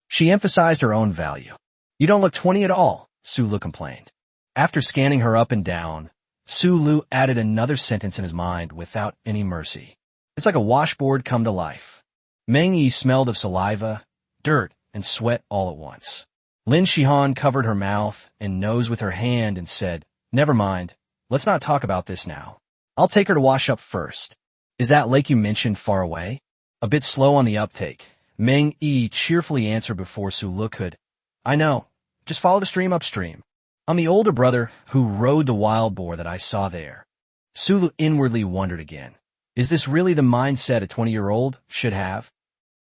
She emphasized her own value. You don't look 20 at all, Sulu complained. After scanning her up and down, Sulu added another sentence in his mind without any mercy. It's like a washboard come to life. Meng Yi smelled of saliva, dirt, and sweat all at once. Lin Shihan covered her mouth and nose with her hand and said, Never mind, let's not talk about this now. I'll take her to wash up first. Is that lake you mentioned far away? A bit slow on the uptake, Meng Yi cheerfully answered before Sulu could. I know. Just follow the stream upstream. I'm the older brother who rode the wild boar that I saw there. Sulu inwardly wondered again. Is this really the mindset a 20-year-old should have?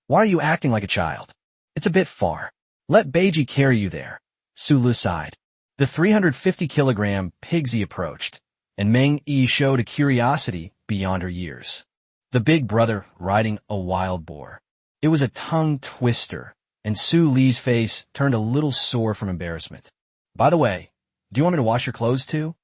Why are you acting like a child? It's a bit far. Let Beiji carry you there. Sulu sighed. The 350-kilogram pigsy approached, and Meng Yi showed a curiosity beyond her years. The big brother riding a wild boar. It was a tongue twister, and Su Li's face turned a little sore from embarrassment. By the way, do you want me to wash your clothes too?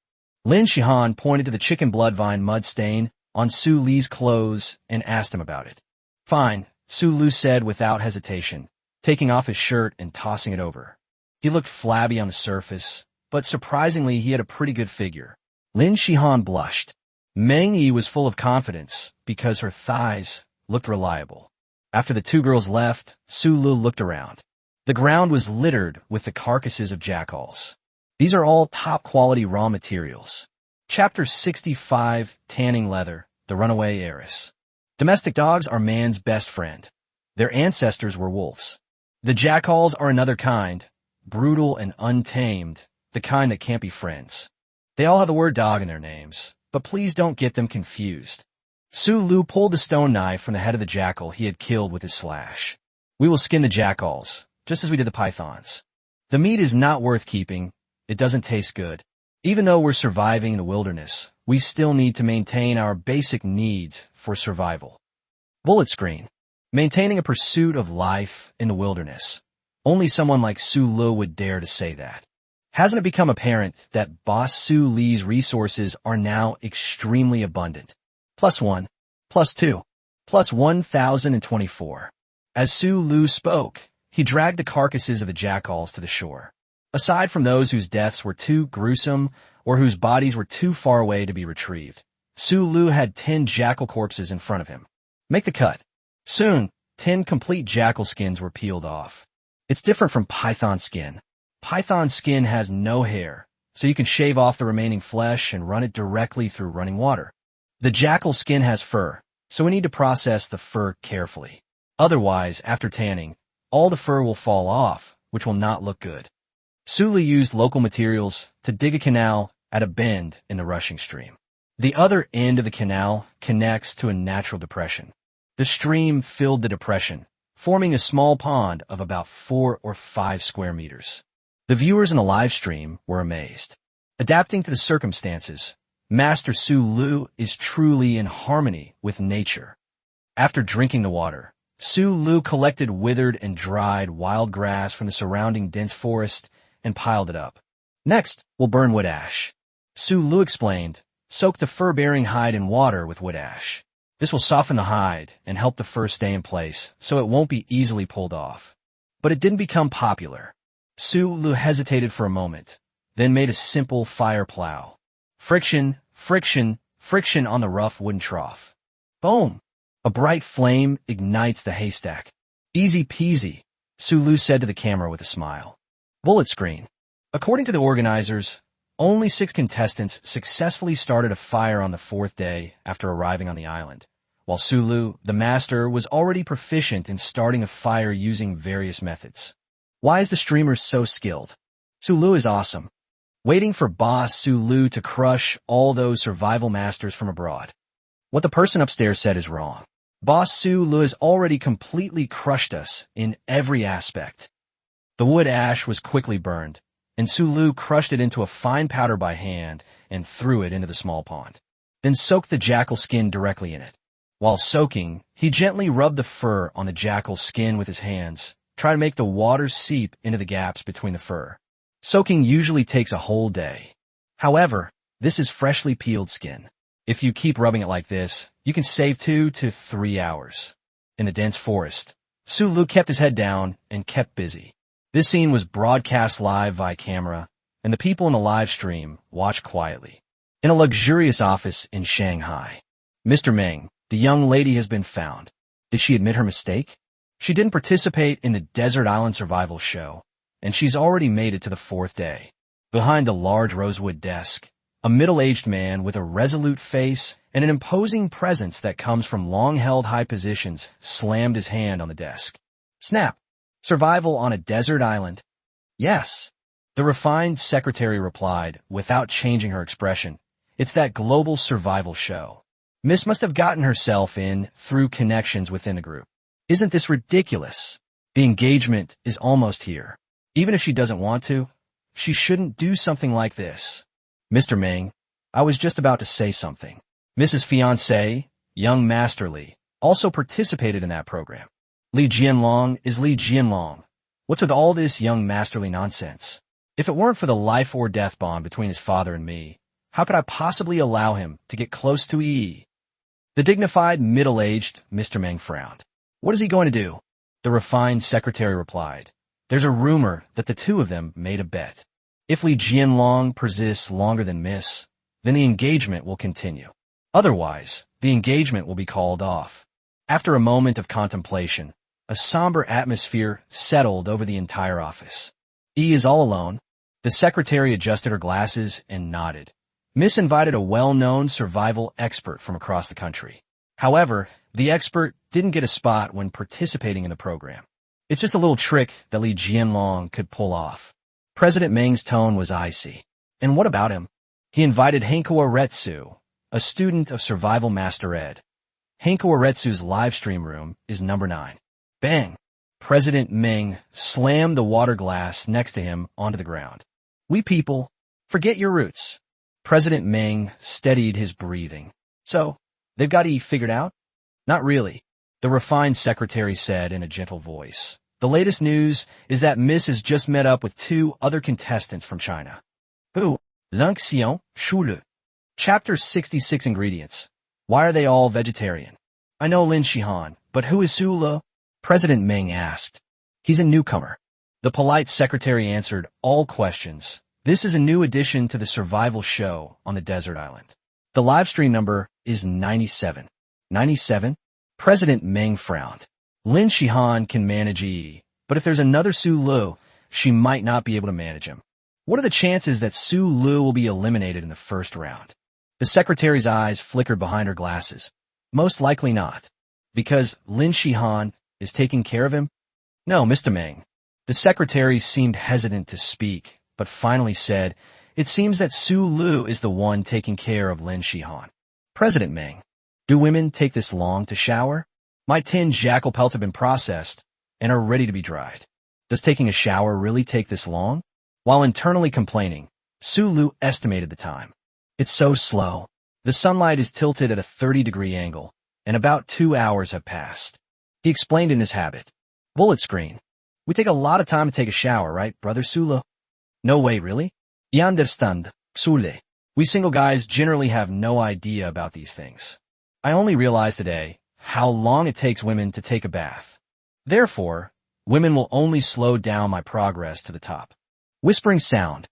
Lin Shihan pointed to the chicken bloodvine mud stain on Su Li's clothes and asked him about it. Fine, Su Lu said without hesitation, taking off his shirt and tossing it over. He looked flabby on the surface, but surprisingly he had a pretty good figure. Lin Shihan blushed. Meng Yi was full of confidence because her thighs looked reliable. After the 2 girls left, Su Lu looked around. The ground was littered with the carcasses of jackals. These are all top-quality raw materials. Chapter 65, Tanning Leather, The Runaway Heiress. Domestic dogs are man's best friend. Their ancestors were wolves. The jackals are another kind, brutal and untamed, the kind that can't be friends. They all have the word dog in their names, but please don't get them confused. Su Lu pulled the stone knife from the head of the jackal he had killed with his slash. We will skin the jackals, just as we did the pythons. The meat is not worth keeping. It doesn't taste good. Even though we're surviving in the wilderness, we still need to maintain our basic needs for survival. Bullet screen. Maintaining a pursuit of life in the wilderness. Only someone like Su Lu would dare to say that. Hasn't it become apparent that Boss Su Li's resources are now extremely abundant? +1, +2, +1,024. As Su Lu spoke, he dragged the carcasses of the jackals to the shore. Aside from those whose deaths were too gruesome or whose bodies were too far away to be retrieved, Su Lu had 10 jackal corpses in front of him. Make the cut. Soon, 10 complete jackal skins were peeled off. It's different from python skin. Python skin has no hair, so you can shave off the remaining flesh and run it directly through running water. The jackal skin has fur, so we need to process the fur carefully. Otherwise, after tanning, all the fur will fall off, which will not look good. Su Lu used local materials to dig a canal at a bend in the rushing stream. The other end of the canal connects to a natural depression. The stream filled the depression, forming a small pond of about 4 or 5 square meters. The viewers in the live stream were amazed. Adapting to the circumstances, Master Su Lu is truly in harmony with nature. After drinking the water, Su Lu collected withered and dried wild grass from the surrounding dense forest and piled it up. Next, we'll burn wood ash. Su Lu explained, soak the fur-bearing hide in water with wood ash. This will soften the hide and help the fur stay in place so it won't be easily pulled off. But it didn't become popular. Su Lu hesitated for a moment, then made a simple fire plow. Friction, friction, friction on the rough wooden trough. Boom! A bright flame ignites the haystack. Easy peasy, Su Lu said to the camera with a smile. Bullet screen. According to the organizers, only 6 contestants successfully started a fire on the 4th day after arriving on the island, while Su Lu, the master, was already proficient in starting a fire using various methods. Why is the streamer so skilled? Su Lu is awesome. Waiting for boss Su Lu to crush all those survival masters from abroad. What the person upstairs said is wrong. Boss Su Lu has already completely crushed us in every aspect. The wood ash was quickly burned, and Su Lu crushed it into a fine powder by hand and threw it into the small pond. Then soaked the jackal skin directly in it. While soaking, he gently rubbed the fur on the jackal's skin with his hands, trying to make the water seep into the gaps between the fur. Soaking usually takes a whole day. However, this is freshly peeled skin. If you keep rubbing it like this, you can save 2 to 3 hours. In the dense forest, Su Lu kept his head down and kept busy. This scene was broadcast live via camera, and the people in the live stream watched quietly. In a luxurious office in Shanghai, Mr. Meng, the young lady, has been found. Did she admit her mistake? She didn't participate in the Desert Island Survival Show, and she's already made it to the 4th day. Behind the large rosewood desk, a middle-aged man with a resolute face and an imposing presence that comes from long-held high positions slammed his hand on the desk. Snap! Survival on a desert island? Yes. The refined secretary replied, without changing her expression. It's that global survival show. Miss must have gotten herself in through connections within the group. Isn't this ridiculous? The engagement is almost here. Even if she doesn't want to, she shouldn't do something like this. Mr. Ming, I was just about to say something. Mrs. Fiancé, young Master Li, also participated in that program. Li Jianlong is Li Jianlong. What's with all this young masterly nonsense? If it weren't for the life or death bond between his father and me, how could I possibly allow him to get close to Yi? The dignified, middle-aged Mr. Meng frowned. What is he going to do? The refined secretary replied. There's a rumor that the two of them made a bet. If Li Jianlong persists longer than Miss, then the engagement will continue. Otherwise, the engagement will be called off. After a moment of contemplation, a somber atmosphere settled over the entire office. E is all alone. The secretary adjusted her glasses and nodded. Miss invited a well-known survival expert from across the country. However, the expert didn't get a spot when participating in the program. It's just a little trick that Li Jianlong could pull off. President Meng's tone was icy. And what about him? He invited Hanko Aretsu, a student of Survival Master Ed. Hanko Aretsu's live stream room is number 9. Bang! President Meng slammed the water glass next to him onto the ground. We people, forget your roots. President Meng steadied his breathing. So, they've got E figured out? Not really, the refined secretary said in a gentle voice. The latest news is that Miss has just met up with 2 other contestants from China. Who? L'Inxion, Shulu. Chapter 66 Ingredients. Why are they all vegetarian? I know Lin Shihan, but who is Su Lu? President Meng asked. He's a newcomer. The polite secretary answered all questions. This is a new addition to the survival show on the desert island. The live stream number is 97. 97? President Meng frowned. Lin Shihan can manage E, but if there's another Su Lu, she might not be able to manage him. What are the chances that Su Lu will be eliminated in the first round? The secretary's eyes flickered behind her glasses. Most likely not, because Lin Shihan is taking care of him? No, Mr. Meng. The secretary seemed hesitant to speak, but finally said, it seems that Su Lu is the one taking care of Lin Shihan. President Meng, do women take this long to shower? My 10 jackal pelts have been processed and are ready to be dried. Does taking a shower really take this long? While internally complaining, Su Lu estimated the time. It's so slow. The sunlight is tilted at a 30-degree angle, and about 2 hours have passed. He explained in his habit. Bullet screen. We take a lot of time to take a shower, right, brother Sulu? No way, really? You understand, Sule. We single guys generally have no idea about these things. I only realized today how long it takes women to take a bath. Therefore, women will only slow down my progress to the top. Whispering sound.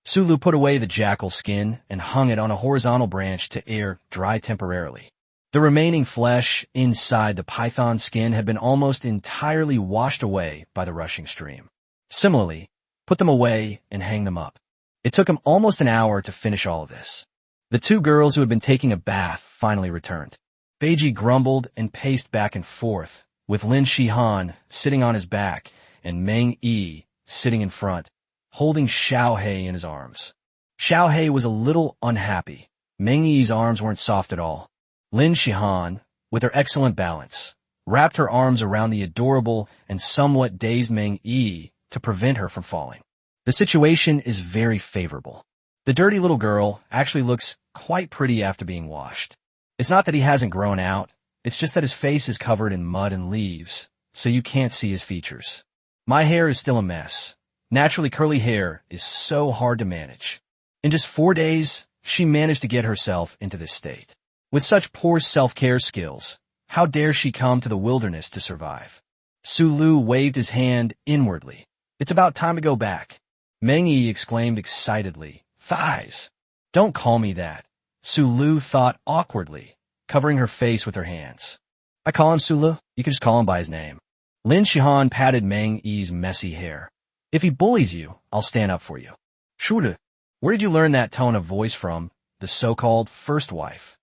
Sulu put away the jackal skin and hung it on a horizontal branch to air dry temporarily. The remaining flesh inside the python skin had been almost entirely washed away by the rushing stream. Similarly, put them away and hang them up. It took him almost an hour to finish all of this. The 2 girls who had been taking a bath finally returned. Beiji grumbled and paced back and forth, with Lin Shihan sitting on his back and Meng Yi sitting in front, holding Xiaohei in his arms. Xiaohei was a little unhappy. Meng Yi's arms weren't soft at all. Lin Shihan, with her excellent balance, wrapped her arms around the adorable and somewhat dazed Meng Yi to prevent her from falling. The situation is very favorable. The dirty little girl actually looks quite pretty after being washed. It's not that he hasn't grown out, it's just that his face is covered in mud and leaves, so you can't see his features. My hair is still a mess. Naturally curly hair is so hard to manage. In just 4 days, she managed to get herself into this state. With such poor self-care skills, how dare she come to the wilderness to survive? Su Lu waved his hand inwardly. It's about time to go back. Meng Yi exclaimed excitedly, thighs. Don't call me that. Su Lu thought awkwardly, covering her face with her hands. I call him Su Lu, you can just call him by his name. Lin Shihan patted Meng Yi's messy hair. If he bullies you, I'll stand up for you. Shulu, where did you learn that tone of voice from, the so-called first wife?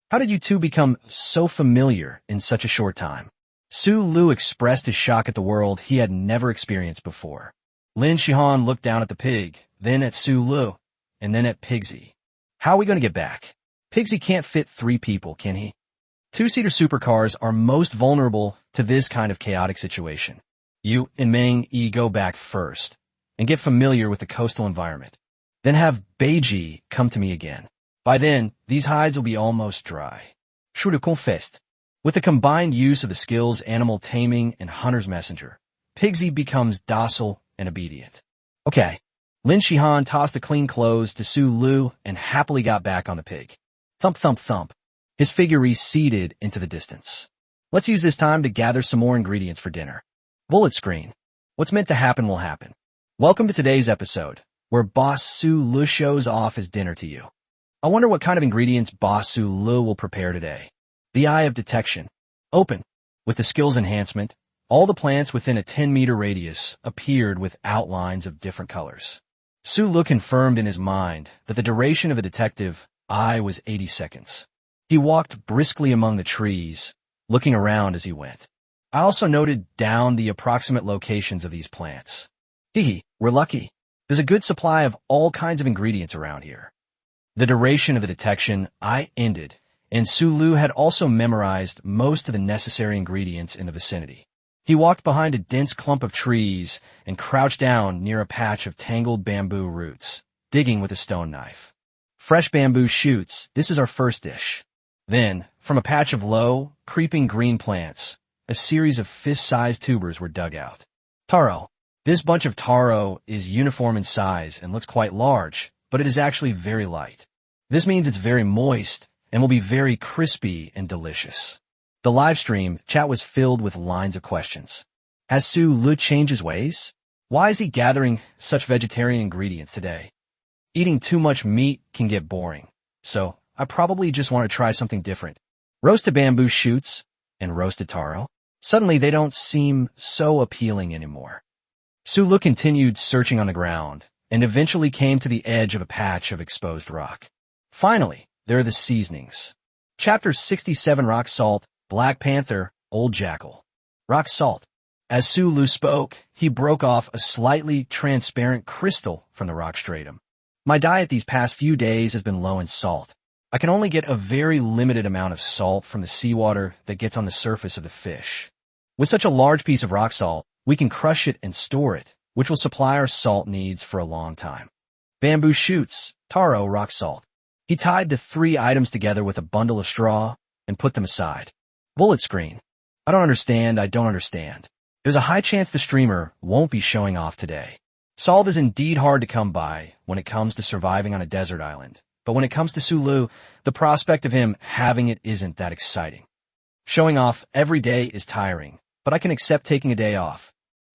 How did you two become so familiar in such a short time? Su Lu expressed his shock at the world he had never experienced before. Lin Shihan looked down at the pig, then at Su Lu, and then at Pigsy. How are we going to get back? Pigsy can't fit 3 people, can he? 2-seater supercars are most vulnerable to this kind of chaotic situation. You and Meng Yi go back first, and get familiar with the coastal environment. Then have Beiji come to me again. By then, these hides will be almost dry. Je le confesse. With the combined use of the skills animal taming and hunter's messenger, Pigsy becomes docile and obedient. Okay. Lin Shihan tossed the clean clothes to Su Lu and happily got back on the pig. Thump, thump, thump. His figure receded into the distance. Let's use this time to gather some more ingredients for dinner. Bullet screen. What's meant to happen will happen. Welcome to today's episode, where Boss Su Lu shows off his dinner to you. I wonder what kind of ingredients Boss Su Lu will prepare today. The Eye of Detection. Open. With the skills enhancement, all the plants within a 10-meter radius appeared with outlines of different colors. Su Lu confirmed in his mind that the duration of the detective eye was 80 seconds. He walked briskly among the trees, looking around as he went. I also noted down the approximate locations of these plants. Hee, we're lucky. There's a good supply of all kinds of ingredients around here. The duration of the detection eye ended, and Su Lu had also memorized most of the necessary ingredients in the vicinity. He walked behind a dense clump of trees and crouched down near a patch of tangled bamboo roots, digging with a stone knife. Fresh bamboo shoots, this is our first dish. Then, from a patch of low, creeping green plants, a series of fist-sized tubers were dug out. Taro. This bunch of taro is uniform in size and looks quite large, but it is actually very light. This means it's very moist and will be very crispy and delicious. The live stream chat was filled with lines of questions. Has Su Lu changed his ways? Why is he gathering such vegetarian ingredients today? Eating too much meat can get boring, so I probably just want to try something different. Roasted bamboo shoots and roasted taro. Suddenly they don't seem so appealing anymore. Su Lu continued searching on the ground and eventually came to the edge of a patch of exposed rock. Finally, there are the seasonings. Chapter 67 Rock Salt, Black Panther, Old Jackal. Rock salt. As Sulu spoke, he broke off a slightly transparent crystal from the rock stratum. My diet these past few days has been low in salt. I can only get a very limited amount of salt from the seawater that gets on the surface of the fish. With such a large piece of rock salt, we can crush it and store it, which will supply our salt needs for a long time. Bamboo shoots, taro, rock salt. He tied the 3 items together with a bundle of straw and put them aside. Bullet screen. I don't understand. There's a high chance the streamer won't be showing off today. Salt is indeed hard to come by when it comes to surviving on a desert island. But when it comes to Sulu, the prospect of him having it isn't that exciting. Showing off every day is tiring, but I can accept taking a day off.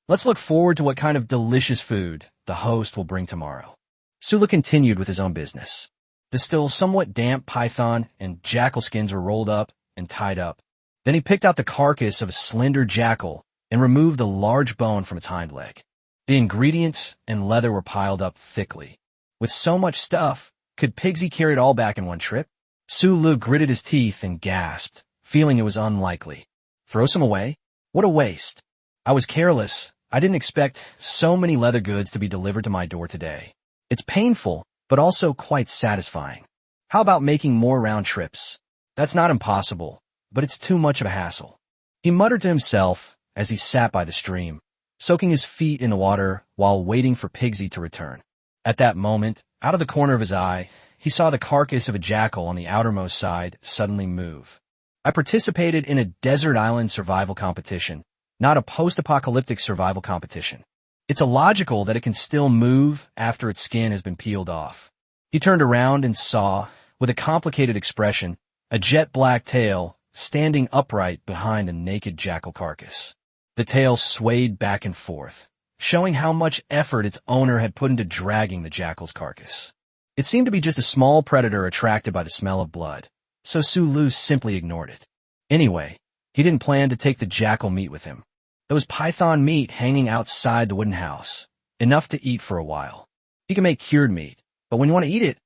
Let's look forward to what kind of delicious food the host will bring tomorrow. Sulu continued with his own business. The still somewhat damp python and jackal skins were rolled up and tied up. Then he picked out the carcass of a slender jackal and removed the large bone from its hind leg. The ingredients and leather were piled up thickly. With so much stuff, could Pigsy carry it all back in one trip? Sulu gritted his teeth and gasped, feeling it was unlikely. Throw some away? What a waste. I was careless. I didn't expect so many leather goods to be delivered to my door today. It's painful, but also quite satisfying. How about making more round trips? That's not impossible, but it's too much of a hassle. He muttered to himself as he sat by the stream, soaking his feet in the water while waiting for Pigsy to return. At that moment, out of the corner of his eye, he saw the carcass of a jackal on the outermost side suddenly move. I participated in a desert island survival competition, not a post-apocalyptic survival competition. It's illogical that it can still move after its skin has been peeled off. He turned around and saw, with a complicated expression, a jet-black tail standing upright behind the naked jackal carcass. The tail swayed back and forth, showing how much effort its owner had put into dragging the jackal's carcass. It seemed to be just a small predator attracted by the smell of blood, so Sulu simply ignored it. Anyway, he didn't plan to take the jackal meat with him. There was python meat hanging outside the wooden house, enough to eat for a while. He can make cured meat, but when you want to eat it,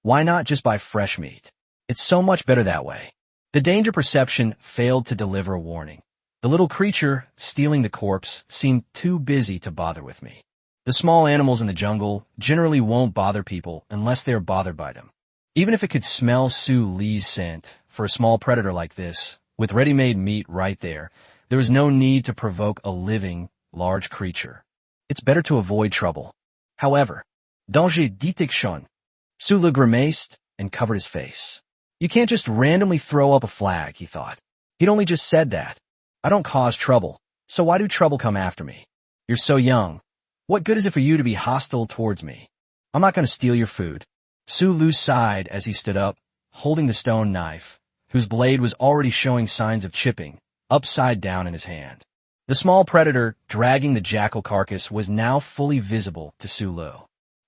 why not just buy fresh meat? It's so much better that way. The danger perception failed to deliver a warning. The little creature stealing the corpse seemed too busy to bother with me. The small animals in the jungle generally won't bother people unless they are bothered by them. Even if it could smell Su Li's scent, for a small predator like this, with ready-made meat right there, there is no need to provoke a living, large creature. It's better to avoid trouble. However, danger détection. Sulu grimaced and covered his face. You can't just randomly throw up a flag, he thought. He'd only just said that. I don't cause trouble, so why do trouble come after me? You're so young. What good is it for you to be hostile towards me? I'm not going to steal your food. Sulu sighed as he stood up, holding the stone knife, whose blade was already showing signs of chipping, upside down in his hand. The small predator dragging the jackal carcass was now fully visible to Sulu.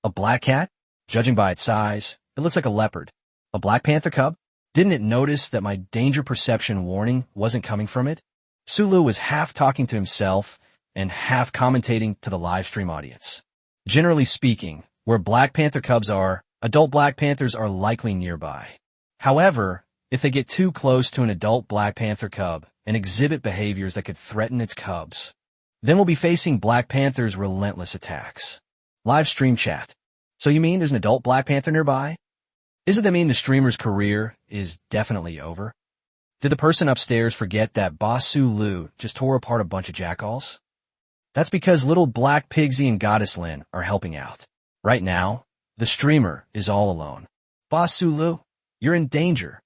A black cat? Judging by its size, it looks like a leopard. A black panther cub? Didn't it notice that my danger perception warning wasn't coming from it? Sulu was half talking to himself and half commentating to the live stream audience. Generally speaking, where black panther cubs are, adult black panthers are likely nearby. However, if they get too close to an adult black panther cub and exhibit behaviors that could threaten its cubs, then we'll be facing Black Panther's relentless attacks. Live stream chat. So you mean there's an adult Black Panther nearby? Doesn't that mean the streamer's career is definitely over? Did the person upstairs forget that Boss Sulu just tore apart a bunch of jackals? That's because little Black Pigsy and Goddess Lin are helping out. Right now, the streamer is all alone. Boss Sulu, you're in danger.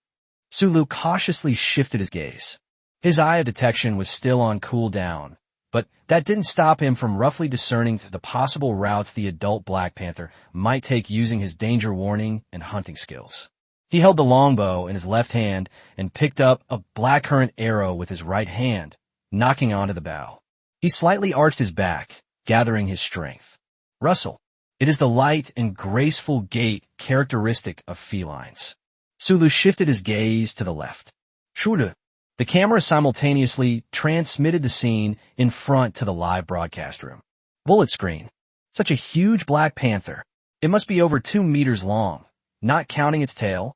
Sulu cautiously shifted his gaze. His eye of detection was still on cooldown, but that didn't stop him from roughly discerning the possible routes the adult Black Panther might take using his danger warning and hunting skills. He held the longbow in his left hand and picked up a blackcurrant arrow with his right hand, knocking onto the bow. He slightly arched his back, gathering his strength. Rustle. It is the light and graceful gait characteristic of felines. Sulu shifted his gaze to the left. Shuru. The camera simultaneously transmitted the scene in front to the live broadcast room. Bullet screen. Such a huge Black Panther. It must be over 2 meters long, not counting its tail.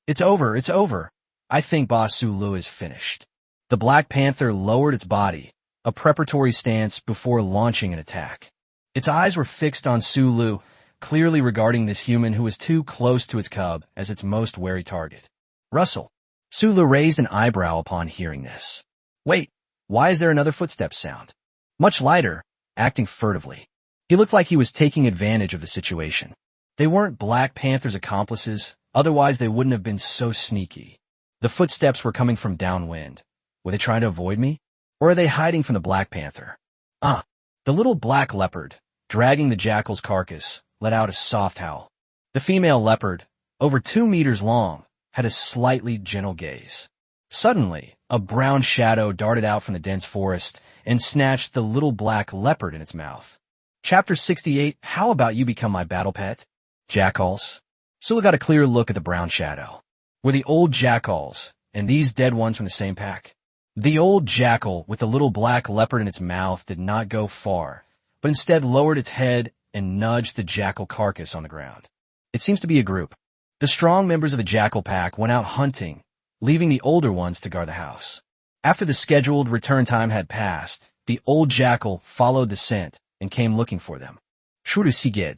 It's over. I think Boss Sulu is finished. The Black Panther lowered its body, a preparatory stance before launching an attack. Its eyes were fixed on Sulu, clearly regarding this human who was too close to its cub as its most wary target. Russell. Sulu raised an eyebrow upon hearing this. Wait, why is there another footsteps sound? Much lighter, acting furtively. He looked like he was taking advantage of the situation. They weren't Black Panther's accomplices, otherwise they wouldn't have been so sneaky. The footsteps were coming from downwind. Were they trying to avoid me? Or are they hiding from the Black Panther? The little black leopard, dragging the jackal's carcass, let out a soft howl. The female leopard, over 2 meters long, had a slightly gentle gaze. Suddenly, a brown shadow darted out from the dense forest and snatched the little black leopard in its mouth. Chapter 68, How About You Become My Battle Pet? Jackals. Sulu got a clear look at the brown shadow. Were the old jackals, and these dead ones from the same pack? The old jackal with the little black leopard in its mouth did not go far, but instead lowered its head and nudged the jackal carcass on the ground. It seems to be a group. The strong members of the jackal pack went out hunting, leaving the older ones to guard the house. After the scheduled return time had passed, the old jackal followed the scent and came looking for them. Shuru.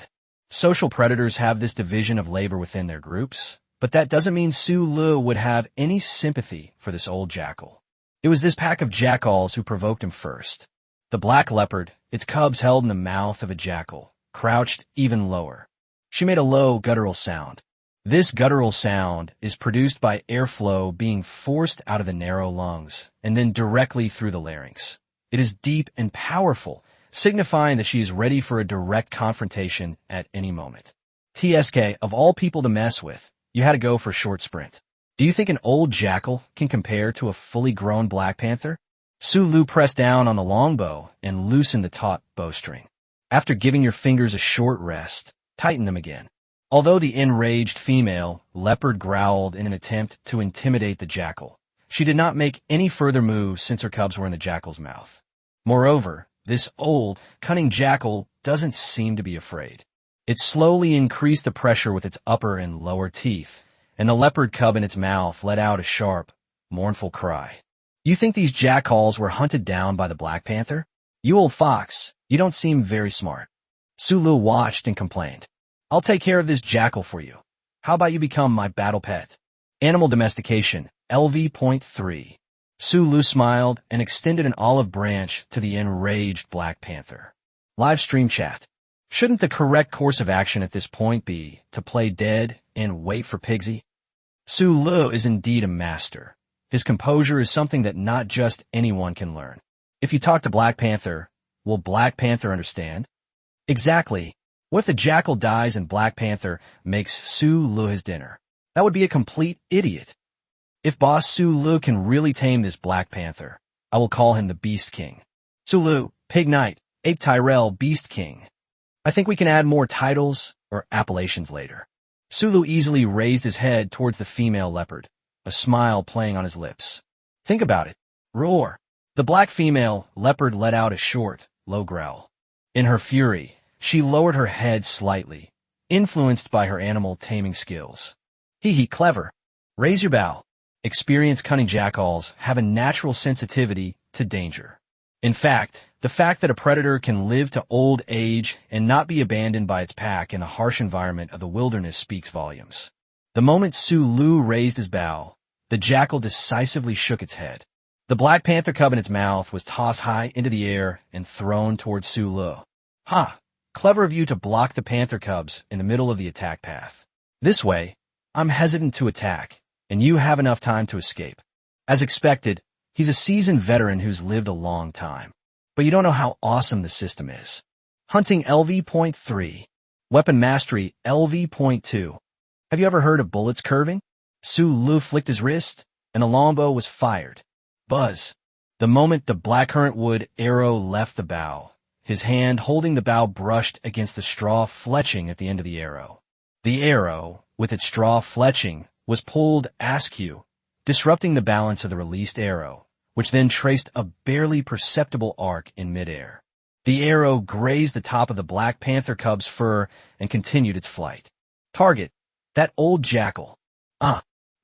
Social predators have this division of labor within their groups, but that doesn't mean Sulu would have any sympathy for this old jackal. It was this pack of jackals who provoked him first. The black leopard, its cubs held in the mouth of a jackal, crouched even lower. She made a low guttural sound. This guttural sound is produced by airflow being forced out of the narrow lungs and then directly through the larynx. It is deep and powerful, signifying that she is ready for a direct confrontation at any moment. TSK, of all people to mess with, you had to go for a short sprint. Do you think an old jackal can compare to a fully grown Black Panther? Sulu pressed down on the longbow and loosened the taut bowstring. After giving your fingers a short rest, tighten them again. Although the enraged female leopard growled in an attempt to intimidate the jackal, she did not make any further moves since her cubs were in the jackal's mouth. Moreover, this old, cunning jackal doesn't seem to be afraid. It slowly increased the pressure with its upper and lower teeth, and the leopard cub in its mouth let out a sharp, mournful cry. You think these jackals were hunted down by the Black Panther? You old fox, you don't seem very smart. Sulu watched and complained. I'll take care of this jackal for you. How about you become my battle pet? Animal domestication, LV.3. Sulu smiled and extended an olive branch to the enraged Black Panther. Live stream chat. Shouldn't the correct course of action at this point be to play dead and wait for Pigsy? Sulu is indeed a master. His composure is something that not just anyone can learn. If you talk to Black Panther, will Black Panther understand? Exactly. What if the jackal dies and Black Panther makes Sulu his dinner? That would be a complete idiot. If Boss Sulu can really tame this Black Panther, I will call him the Beast King. Sulu, Pig Knight, Ape Tyrell, Beast King. I think we can add more titles or appellations later. Sulu easily raised his head towards the female leopard, a smile playing on his lips. Think about it. Roar. The black female leopard let out a short, low growl. In her fury, she lowered her head slightly, influenced by her animal taming skills. Hee, clever. Raise your bow. Experienced cunning jackals have a natural sensitivity to danger. In fact, the fact that a predator can live to old age and not be abandoned by its pack in the harsh environment of the wilderness speaks volumes. The moment Sulu raised his bow, the jackal decisively shook its head. The Black Panther cub in its mouth was tossed high into the air and thrown towards Sulu. Ha! Clever of you to block the panther cubs in the middle of the attack path. This way, I'm hesitant to attack, and you have enough time to escape. As expected, he's a seasoned veteran who's lived a long time. But you don't know how awesome the system is. Hunting LV.3. Weapon Mastery LV.2. Have you ever heard of bullets curving? Sulu flicked his wrist, and the longbow was fired. Buzz. The moment the blackcurrant wood arrow left the bow, his hand holding the bow brushed against the straw fletching at the end of the arrow. The arrow, with its straw fletching, was pulled askew, disrupting the balance of the released arrow, which then traced a barely perceptible arc in midair. The arrow grazed the top of the Black Panther cub's fur and continued its flight. Target. That old jackal.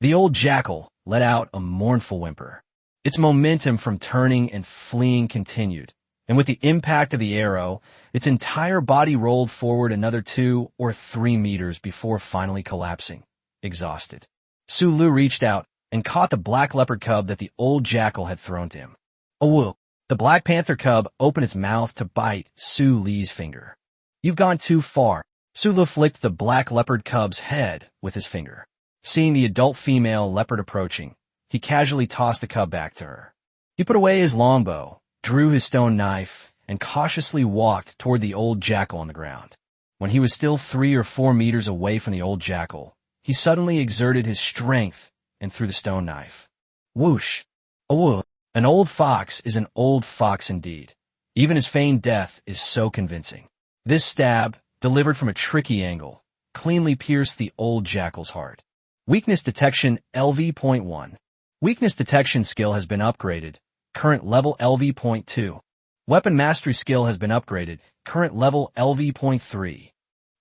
The old jackal let out a mournful whimper. Its momentum from turning and fleeing continued, and with the impact of the arrow, its entire body rolled forward another 2 or 3 meters before finally collapsing, exhausted. Sulu reached out and caught the black leopard cub that the old jackal had thrown to him. Awoo! The Black Panther cub opened its mouth to bite Su Li's finger. You've gone too far. Sulu flicked the black leopard cub's head with his finger. Seeing the adult female leopard approaching, he casually tossed the cub back to her. He put away his longbow, drew his stone knife, and cautiously walked toward the old jackal on the ground. When he was still 3 or 4 meters away from the old jackal, he suddenly exerted his strength and threw the stone knife. Whoosh! Awoo! An old fox is an old fox indeed. Even his feigned death is so convincing. This stab, delivered from a tricky angle, cleanly pierced the old jackal's heart. Weakness detection LV.1. Weakness detection skill has been upgraded. Current level LV.2. Weapon mastery skill has been upgraded. Current level LV.3.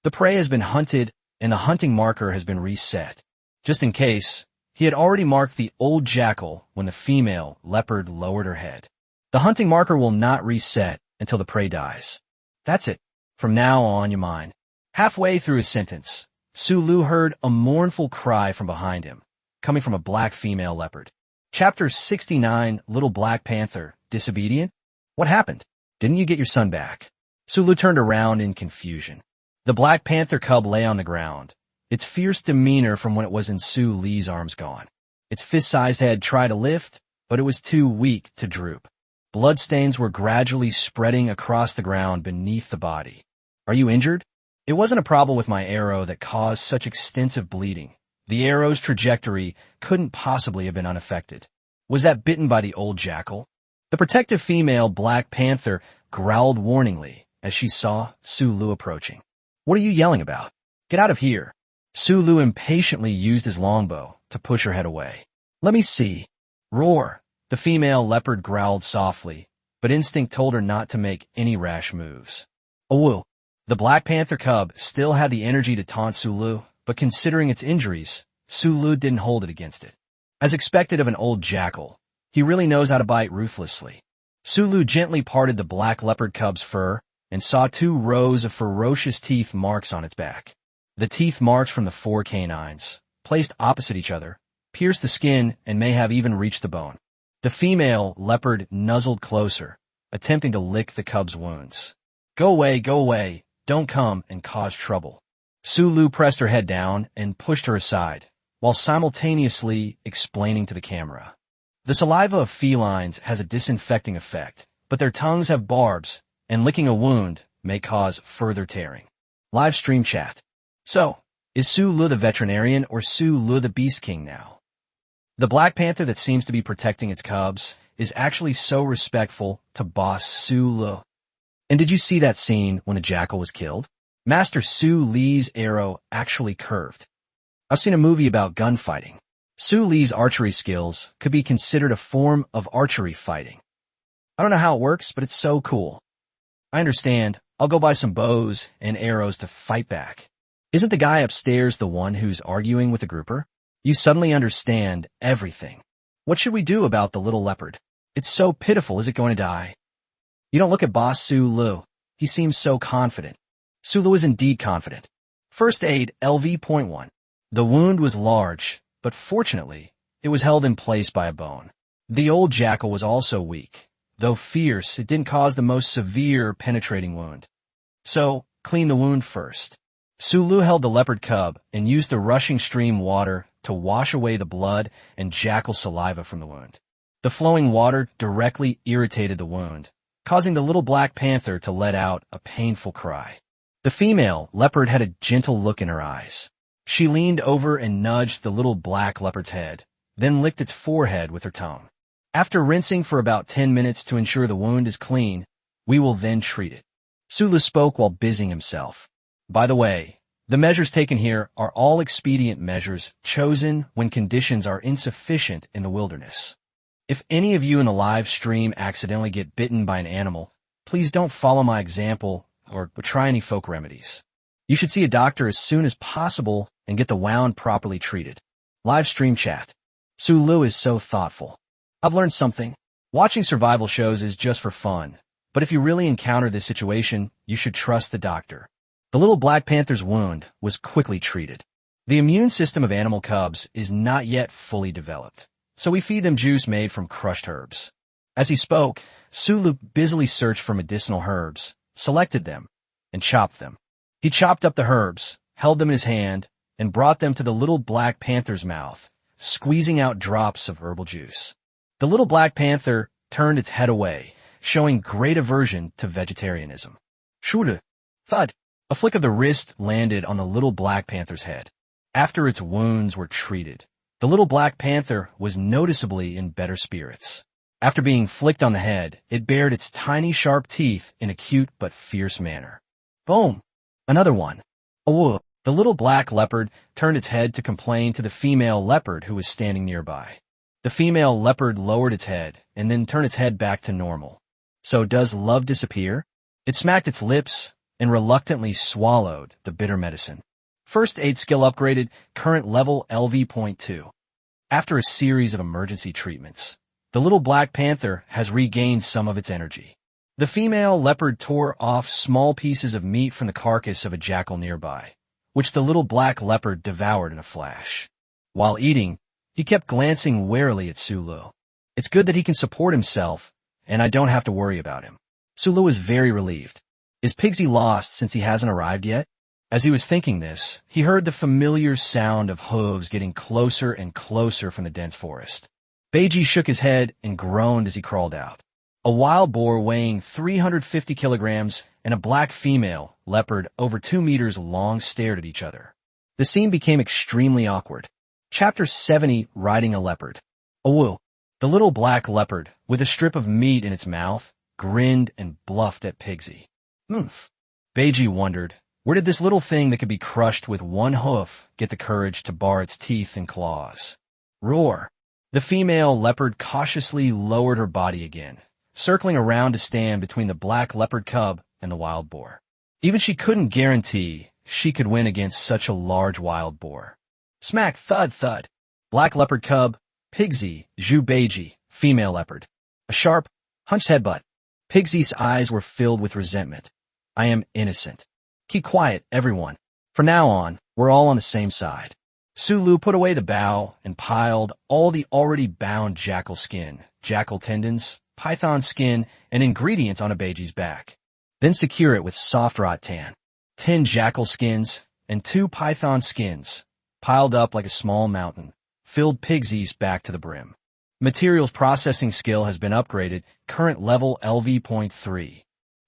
The prey has been hunted and the hunting marker has been reset. Just in case, he had already marked the old jackal when the female leopard lowered her head. The hunting marker will not reset until the prey dies. That's it. From now on, you mind. Halfway through his sentence, Sulu heard a mournful cry from behind him, coming from a black female leopard. Chapter 69, Little Black Panther, Disobedient? What happened? Didn't you get your son back? Sulu turned around in confusion. The Black Panther cub lay on the ground, its fierce demeanor from when it was in Su Li's arms gone. Its fist-sized head tried to lift, but it was too weak to droop. Bloodstains were gradually spreading across the ground beneath the body. Are you injured? It wasn't a problem with my arrow that caused such extensive bleeding. The arrow's trajectory couldn't possibly have been unaffected. Was that bitten by the old jackal? The protective female Black Panther growled warningly as she saw Sulu approaching. What are you yelling about? Get out of here. Sulu impatiently used his longbow to push her head away. Let me see. Roar. The female leopard growled softly, but instinct told her not to make any rash moves. Awoo. The Black Panther cub still had the energy to taunt Sulu, but considering its injuries, Sulu didn't hold it against it. As expected of an old jackal, he really knows how to bite ruthlessly. Sulu gently parted the black leopard cub's fur and saw 2 rows of ferocious teeth marks on its back. The teeth marks from the 4 canines, placed opposite each other, pierced the skin and may have even reached the bone. The female leopard nuzzled closer, attempting to lick the cub's wounds. Go away, don't come and cause trouble. Sulu pressed her head down and pushed her aside, while simultaneously explaining to the camera. The saliva of felines has a disinfecting effect, but their tongues have barbs, and licking a wound may cause further tearing. Live stream chat. So, is Sulu the veterinarian or Sulu the Beast King now? The Black Panther that seems to be protecting its cubs is actually so respectful to Boss Sulu. And did you see that scene when the jackal was killed? Master Su Li's arrow actually curved. I've seen a movie about gunfighting. Su Li's archery skills could be considered a form of archery fighting. I don't know how it works, but it's so cool. I understand. I'll go buy some bows and arrows to fight back. Isn't the guy upstairs the one who's arguing with the grouper? You suddenly understand everything. What should we do about the little leopard? It's so pitiful. Is it going to die? You don't look at Boss Sulu. He seems so confident. Sulu is indeed confident. First aid LV.1. The wound was large, but fortunately, it was held in place by a bone. The old jackal was also weak. Though fierce, it didn't cause the most severe penetrating wound. So, clean the wound first. Sulu held the leopard cub and used the rushing stream water to wash away the blood and jackal saliva from the wound. The flowing water directly irritated the wound, causing the little Black Panther to let out a painful cry. The female leopard had a gentle look in her eyes. She leaned over and nudged the little black leopard's head, then licked its forehead with her tongue. After rinsing for about 10 minutes to ensure the wound is clean, we will then treat it. Sulu spoke while busying himself. By the way, the measures taken here are all expedient measures chosen when conditions are insufficient in the wilderness. If any of you in the live stream accidentally get bitten by an animal, please don't follow my example or try any folk remedies. You should see a doctor as soon as possible and get the wound properly treated. Live stream chat. Sulu is so thoughtful. I've learned something. Watching survival shows is just for fun, but if you really encounter this situation, you should trust the doctor. The little black panther's wound was quickly treated. The immune system of animal cubs is not yet fully developed, so we feed them juice made from crushed herbs. As he spoke, Sulu busily searched for medicinal herbs, selected them, and chopped them. He chopped up the herbs, held them in his hand, and brought them to the little black panther's mouth, squeezing out drops of herbal juice. The little black panther turned its head away, showing great aversion to vegetarianism. Shooter! Thud! A flick of the wrist landed on the little black panther's head. After its wounds were treated, the little black panther was noticeably in better spirits. After being flicked on the head, it bared its tiny sharp teeth in a cute but fierce manner. Boom! Another one. Awoo! The little black leopard turned its head to complain to the female leopard who was standing nearby. The female leopard lowered its head and then turned its head back to normal. So does love disappear? It smacked its lips and reluctantly swallowed the bitter medicine. First aid skill upgraded, current level LV.2. After a series of emergency treatments, the little black panther has regained some of its energy. The female leopard tore off small pieces of meat from the carcass of a jackal nearby, which the little black leopard devoured in a flash. While eating, he kept glancing warily at Sulu. It's good that he can support himself, and I don't have to worry about him. Sulu was very relieved. Is Pigsy lost since he hasn't arrived yet? As he was thinking this, he heard the familiar sound of hooves getting closer and closer from the dense forest. Beiji shook his head and groaned as he crawled out. A wild boar weighing 350 kilograms and a black female leopard over 2 meters long stared at each other. The scene became extremely awkward. Chapter 70, Riding a Leopard. Awoo! The little black leopard, with a strip of meat in its mouth, grinned and bluffed at Pigsy. Oomph! Beiji wondered, where did this little thing that could be crushed with one hoof get the courage to bar its teeth and claws? Roar! The female leopard cautiously lowered her body again, circling around to stand between the black leopard cub and the wild boar. Even she couldn't guarantee she could win against such a large wild boar. Smack, thud, thud. Black leopard cub, Pigsy, Zhu Beiji, female leopard. A sharp, hunched headbutt. Pigsy's eyes were filled with resentment. I am innocent. Keep quiet, everyone. From now on, we're all on the same side. Sulu put away the bow and piled all the already bound jackal skin, jackal tendons, python skin, and ingredients on a Beiji's back. Then secure it with soft rattan, 10 jackal skins, and 2 python skins, piled up like a small mountain, filled Pigsy's back to the brim. Materials processing skill has been upgraded, current level LV.3.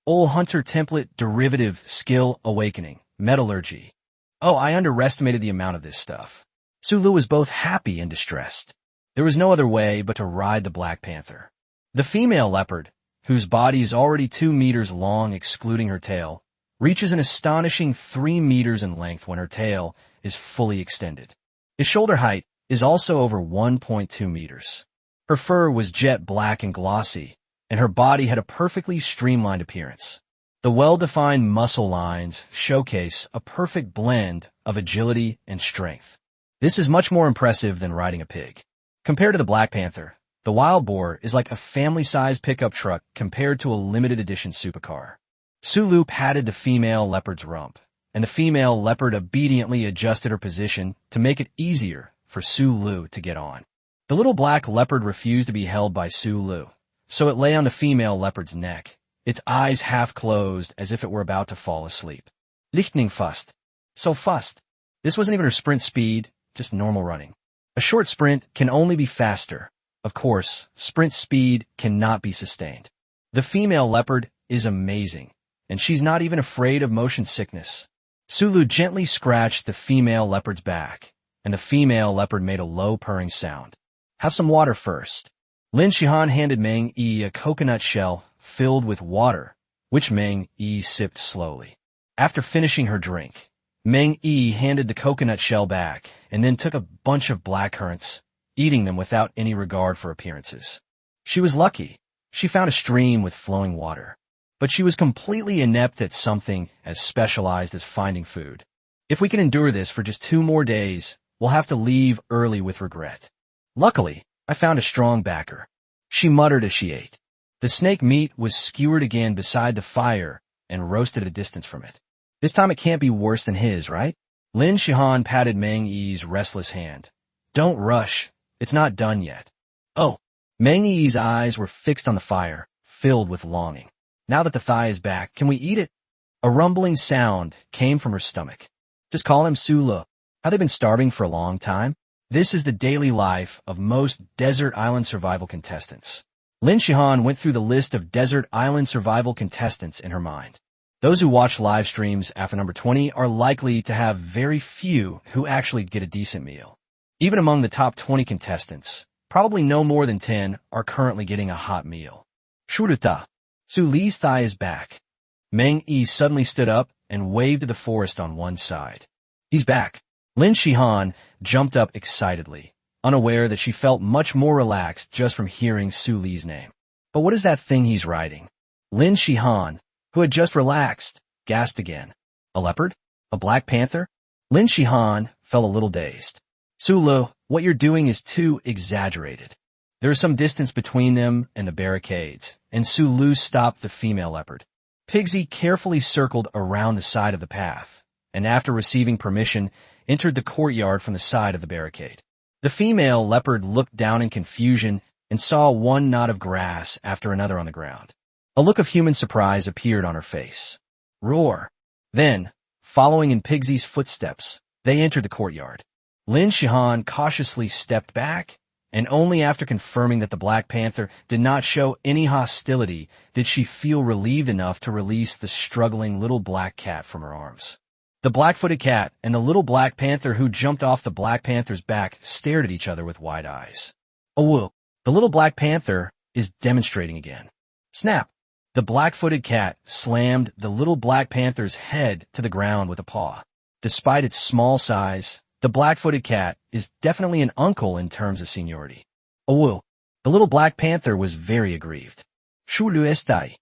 Ol Hunter template derivative skill awakening, metallurgy. Oh, I underestimated the amount of this stuff. Sulu was both happy and distressed. There was no other way but to ride the Black Panther. The female leopard, whose body is already 2 meters long excluding her tail, reaches an astonishing 3 meters in length when her tail is fully extended. His shoulder height is also over 1.2 meters. Her fur was jet black and glossy, and her body had a perfectly streamlined appearance. The well-defined muscle lines showcase a perfect blend of agility and strength. This is much more impressive than riding a pig. Compared to the Black Panther, the wild boar is like a family-sized pickup truck compared to a limited edition supercar. Sulu patted the female leopard's rump, and the female leopard obediently adjusted her position to make it easier for Sulu to get on. The little black leopard refused to be held by Sulu, so it lay on the female leopard's neck, its eyes half closed as if it were about to fall asleep. Lichtning fast. So fast. This wasn't even her sprint speed, just normal running. A short sprint can only be faster. Of course, sprint speed cannot be sustained. The female leopard is amazing, and she's not even afraid of motion sickness. Sulu gently scratched the female leopard's back, and the female leopard made a low purring sound. Have some water first. Lin Shihan handed Meng Yi a coconut shell filled with water, which Meng Yi sipped slowly. After finishing her drink, Meng Yi handed the coconut shell back and then took a bunch of blackcurrants, eating them without any regard for appearances. She was lucky. She found a stream with flowing water. But she was completely inept at something as specialized as finding food. If we can endure this for just 2 more days, we'll have to leave early with regret. Luckily, I found a strong backer. she muttered as she ate. The snake meat was skewered again beside the fire and roasted at a distance from it. This time it can't be worse than his, right? Lin Shihan patted Meng Yi's restless hand. Don't rush. It's not done yet. Oh. Meng Yi's eyes were fixed on the fire, filled with longing. Now that the thigh is back, can we eat it? A rumbling sound came from her stomach. Just call him Sulu. Have they been starving for a long time? This is the daily life of most desert island survival contestants. Lin Shihan went through the list of desert island survival contestants in her mind. Those who watch live streams after number 20 are likely to have very few who actually get a decent meal. Even among the top 20 contestants, probably no more than 10 are currently getting a hot meal. Shuruta. Su Li's thigh is back. Meng Yi suddenly stood up and waved to the forest on one side. He's back. Lin Shihan jumped up excitedly, unaware that she felt much more relaxed just from hearing Su Li's name. But what is that thing he's riding? Lin Shihan, who had just relaxed, gasped again. A leopard? A black panther? Lin Shihan felt a little dazed. Sulu, what you're doing is too exaggerated. There is some distance between them and the barricades, and Sulu stopped the female leopard. Pigsy carefully circled around the side of the path, and after receiving permission, entered the courtyard from the side of the barricade. The female leopard looked down in confusion and saw one knot of grass after another on the ground. A look of human surprise appeared on her face. Roar! Then, following in Pigsy's footsteps, they entered the courtyard. Lin Shihan cautiously stepped back, and only after confirming that the Black Panther did not show any hostility did she feel relieved enough to release the struggling little black cat from her arms. The black-footed cat and the little Black Panther who jumped off the Black Panther's back stared at each other with wide eyes. Oh, the little Black Panther is demonstrating again. Snap! The black-footed cat slammed the little Black Panther's head to the ground with a paw. Despite its small size, the black-footed cat is definitely an uncle in terms of seniority. Oh, the little Black Panther was very aggrieved. Shulu estai.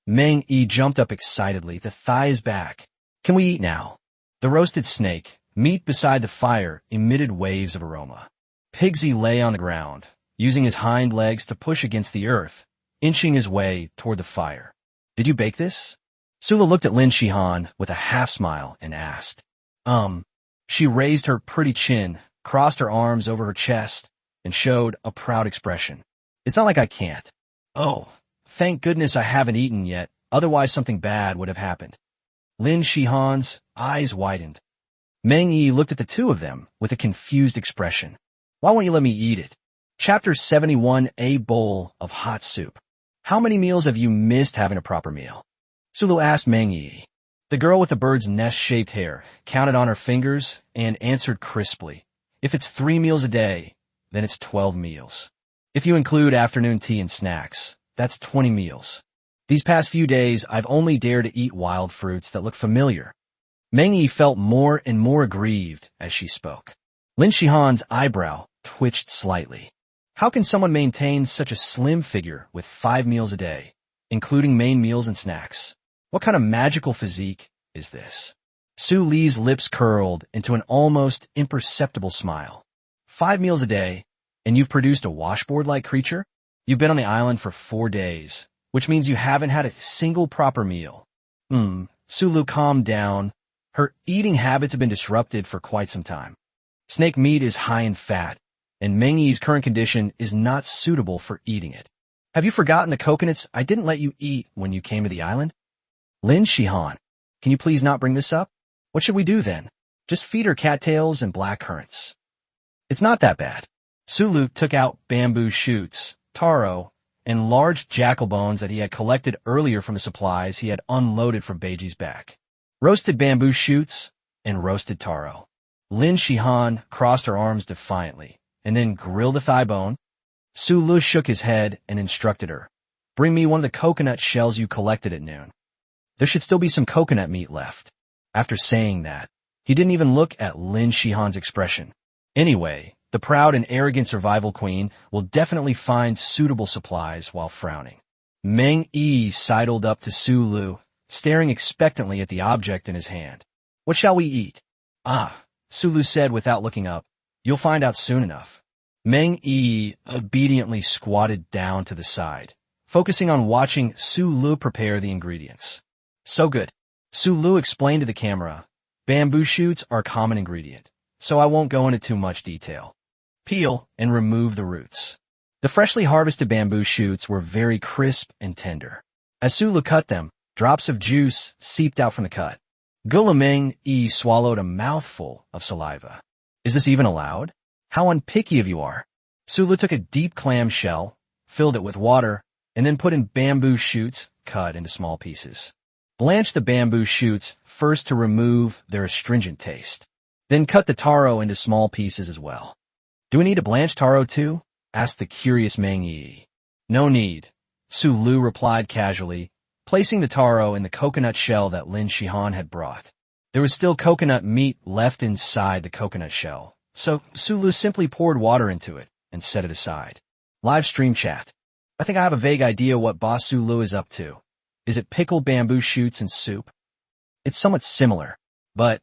Meng Yi jumped up excitedly. The thigh is back. Can we eat now? The roasted snake, meat beside the fire, emitted waves of aroma. Pigsy lay on the ground, using his hind legs to push against the earth, inching his way toward the fire. Did you bake this? Sula looked at Lin Shihan with a half-smile and asked. She raised her pretty chin, crossed her arms over her chest, and showed a proud expression. It's not like I can't. Oh, thank goodness I haven't eaten yet, otherwise something bad would have happened. Lin Shihan's eyes widened. Meng Yi looked at the two of them with a confused expression. Why won't you let me eat it? Chapter 71, A Bowl of Hot Soup. How many meals have you missed having a proper meal? Sulu asked Meng Yi. The girl with the bird's nest-shaped hair counted on her fingers and answered crisply. If it's 3 meals a day, then it's 12 meals. If you include afternoon tea and snacks, that's 20 meals. These past few days, I've only dared to eat wild fruits that look familiar. Meng Yi felt more and more aggrieved as she spoke. Lin Shihan's eyebrow twitched slightly. How can someone maintain such a slim figure with 5 meals a day, including main meals and snacks? What kind of magical physique is this? Su Li's lips curled into an almost imperceptible smile. 5 meals a day, and you've produced a washboard-like creature? You've been on the island for 4 days, which means you haven't had a single proper meal. Sulu calmed down. Her eating habits have been disrupted for quite some time. Snake meat is high in fat, and Meng Yi's current condition is not suitable for eating it. Have you forgotten the coconuts I didn't let you eat when you came to the island? Lin Shihan, can you please not bring this up? What should we do then? Just feed her cattails and black currants. It's not that bad. Sulu took out bamboo shoots, taro, and large jackal bones that he had collected earlier from the supplies he had unloaded from Beiji's back. Roasted bamboo shoots and roasted taro. Lin Shihan crossed her arms defiantly, and then grilled the thigh bone. Sulu shook his head and instructed her. Bring me one of the coconut shells you collected at noon. There should still be some coconut meat left. After saying that, he didn't even look at Lin Shihan's expression. Anyway, the proud and arrogant survival queen will definitely find suitable supplies while frowning. Meng Yi sidled up to Sulu, staring expectantly at the object in his hand. What shall we eat? Sulu said without looking up. You'll find out soon enough. Meng Yi obediently squatted down to the side, focusing on watching Su Lu prepare the ingredients. So good. Su Lu explained to the camera, bamboo shoots are a common ingredient, so I won't go into too much detail. Peel and remove the roots. The freshly harvested bamboo shoots were very crisp and tender. As Su Lu cut them, drops of juice seeped out from the cut. Meng Yi swallowed a mouthful of saliva. Is this even allowed? How unpicky of you are. Su Lu took a deep clam shell, filled it with water, and then put in bamboo shoots cut into small pieces. Blanch the bamboo shoots first to remove their astringent taste. Then cut the taro into small pieces as well. Do we need to blanch taro too? Asked the curious Meng Yi. No need, Su Lu replied casually, placing the taro in the coconut shell that Lin Shihan had brought. There was still coconut meat left inside the coconut shell, so Su Lu simply poured water into it and set it aside. Live stream chat. I think I have a vague idea what Boss Su Lu is up to. Is it pickled bamboo shoots and soup? It's somewhat similar, but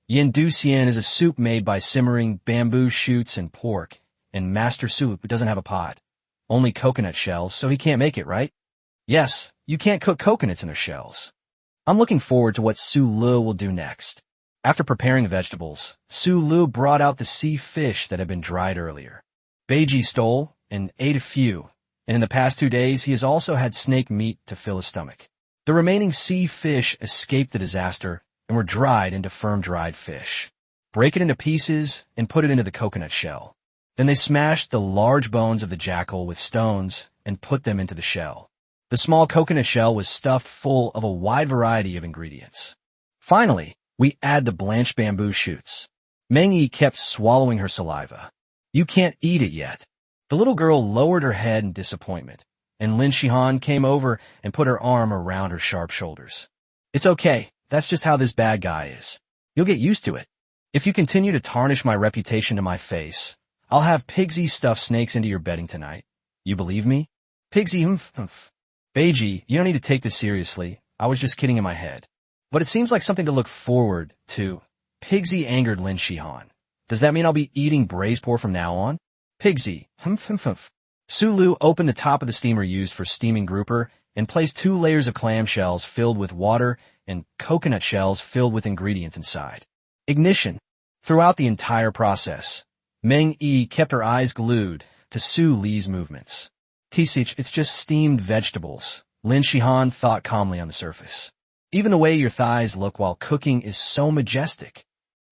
Yin Du Xian is a soup made by simmering bamboo shoots and pork, and Master Su Lu doesn't have a pot. Only coconut shells, so he can't make it, right? Yes, you can't cook coconuts in their shells. I'm looking forward to what Su Lu will do next. After preparing the vegetables, Su Lu brought out the sea fish that had been dried earlier. Beiji stole and ate a few, and in the past 2 days he has also had snake meat to fill his stomach. The remaining sea fish escaped the disaster and were dried into firm dried fish. Break it into pieces and put it into the coconut shell. Then they smashed the large bones of the jackal with stones and put them into the shell. The small coconut shell was stuffed full of a wide variety of ingredients. Finally, we add the blanched bamboo shoots. Meng Yi kept swallowing her saliva. You can't eat it yet. The little girl lowered her head in disappointment, and Lin Shihan came over and put her arm around her sharp shoulders. It's okay, that's just how this bad guy is. You'll get used to it. If you continue to tarnish my reputation to my face, I'll have Pigsy stuff snakes into your bedding tonight. You believe me? Pigsy humph. Beiji, you don't need to take this seriously. I was just kidding in my head. But it seems like something to look forward to. Pigsy angered Lin Shihan. Does that mean I'll be eating braised pork from now on? Pigsy, humph. Su Lu opened the top of the steamer used for steaming grouper and placed 2 layers of clam shells filled with water and coconut shells filled with ingredients inside. Ignition. Throughout the entire process, Meng Yi kept her eyes glued to Su Li's movements. Tisich, it's just steamed vegetables, Lin Shihan thought calmly on the surface. Even the way your thighs look while cooking is so majestic.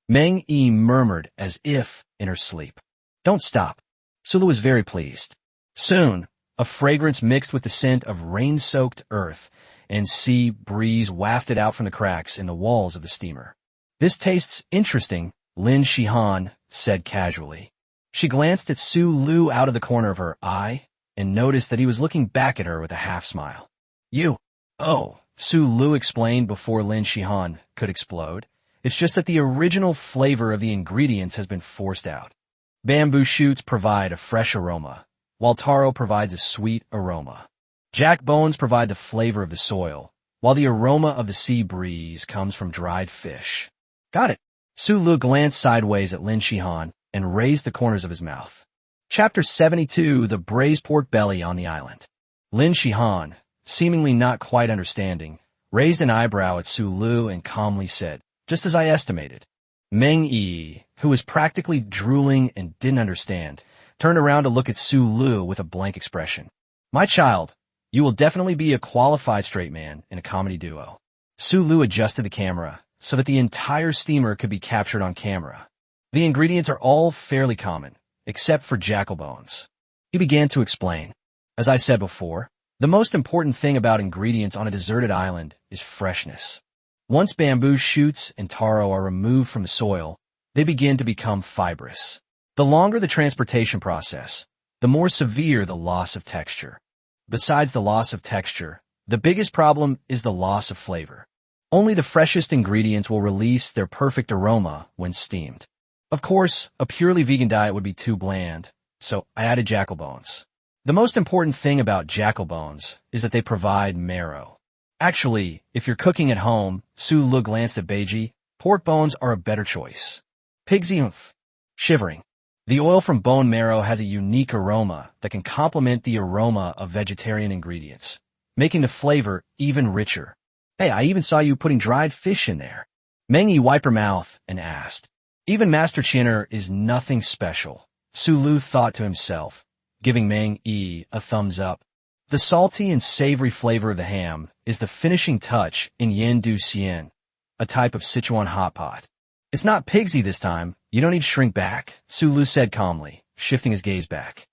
Meng Yi murmured as if in her sleep. Don't stop. Su Lu was very pleased. Soon, a fragrance mixed with the scent of rain-soaked earth and sea breeze wafted out from the cracks in the walls of the steamer. This tastes interesting, Lin Shihan said casually. She glanced at Su Lu out of the corner of her eye and noticed that he was looking back at her with a half-smile. You. Oh, Su Lu explained before Lin Shihan could explode. It's just that the original flavor of the ingredients has been forced out. Bamboo shoots provide a fresh aroma, while taro provides a sweet aroma. Jack bones provide the flavor of the soil, while the aroma of the sea breeze comes from dried fish. Got it. Su Lu glanced sideways at Lin Shihan and raised the corners of his mouth. Chapter 72, The Braised Pork Belly on the Island. Lin Shihan, seemingly not quite understanding, raised an eyebrow at Su Lu and calmly said, just as I estimated. Meng Yi, who was practically drooling and didn't understand, turned around to look at Su Lu with a blank expression. My child, you will definitely be a qualified straight man in a comedy duo. Su Lu adjusted the camera so that the entire steamer could be captured on camera. The ingredients are all fairly common, except for jackal bones. He began to explain. As I said before, the most important thing about ingredients on a deserted island is freshness. Once bamboo shoots and taro are removed from the soil, they begin to become fibrous. The longer the transportation process, the more severe the loss of texture. Besides the loss of texture, the biggest problem is the loss of flavor. Only the freshest ingredients will release their perfect aroma when steamed. Of course, a purely vegan diet would be too bland, so I added jackal bones. The most important thing about jackal bones is that they provide marrow. Actually, if you're cooking at home, Su Lu glanced at Beiji, pork bones are a better choice. Pigsy oomph. Shivering. The oil from bone marrow has a unique aroma that can complement the aroma of vegetarian ingredients, making the flavor even richer. Hey, I even saw you putting dried fish in there. Meng Yi wiped her mouth and asked. Even Master Chinner is nothing special, Su Lu thought to himself, giving Meng Yi a thumbs up. The salty and savory flavor of the ham is the finishing touch in Yen Du Xian, a type of Sichuan hot pot. It's not pigsy this time. You don't need to shrink back, Su Lu said calmly, shifting his gaze back.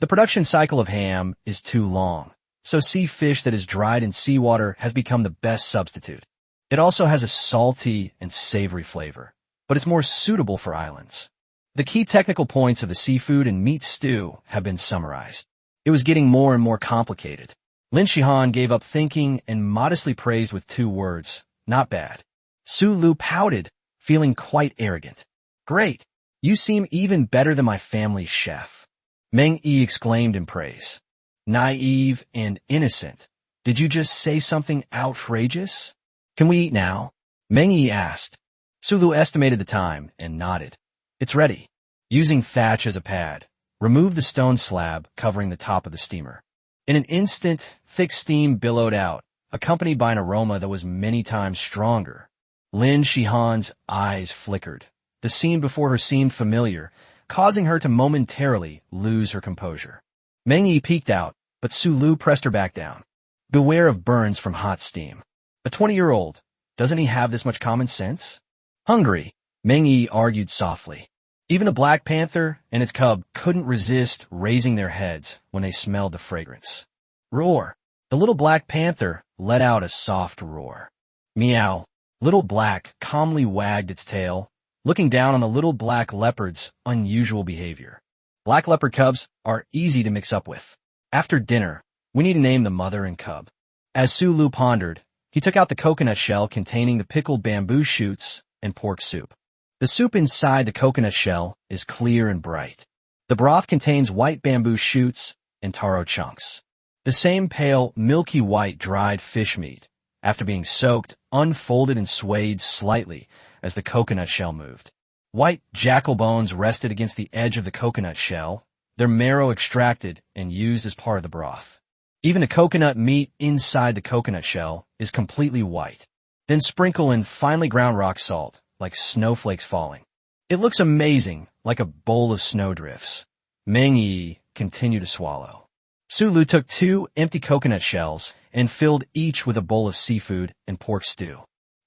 The production cycle of ham is too long, so sea fish that is dried in seawater has become the best substitute. It also has a salty and savory flavor, but it's more suitable for islands. The key technical points of the seafood and meat stew have been summarized. It was getting more and more complicated. Lin Shihan gave up thinking and modestly praised with 2 words, not bad. Su Lu pouted, feeling quite arrogant. Great! You seem even better than my family's chef. Meng Yi exclaimed in praise. Naive and innocent. Did you just say something outrageous? Can we eat now? Meng Yi asked. Su Lu estimated the time and nodded. It's ready. Using thatch as a pad, remove the stone slab covering the top of the steamer. In an instant, thick steam billowed out, accompanied by an aroma that was many times stronger. Lin Shihan's eyes flickered. The scene before her seemed familiar, causing her to momentarily lose her composure. Meng Yi peeked out, but Su Lu pressed her back down. Beware of burns from hot steam. A 20-year-old, doesn't he have this much common sense? Hungry, Meng Yi argued softly. Even the Black Panther and its cub couldn't resist raising their heads when they smelled the fragrance. Roar! The little Black Panther let out a soft roar. Meow! Little Black calmly wagged its tail, looking down on the little black leopard's unusual behavior. Black leopard cubs are easy to mix up with. After dinner, we need to name the mother and cub. As Su Lu pondered, he took out the coconut shell containing the pickled bamboo shoots and pork soup. The soup inside the coconut shell is clear and bright. The broth contains white bamboo shoots and taro chunks. The same pale, milky white dried fish meat, after being soaked, unfolded and swayed slightly as the coconut shell moved. White jackal bones rested against the edge of the coconut shell, their marrow extracted and used as part of the broth. Even the coconut meat inside the coconut shell is completely white. Then sprinkle in finely ground rock salt, like snowflakes falling. It looks amazing, like a bowl of snowdrifts. Meng Yi continued to swallow. Su Lu took 2 empty coconut shells and filled each with a bowl of seafood and pork stew.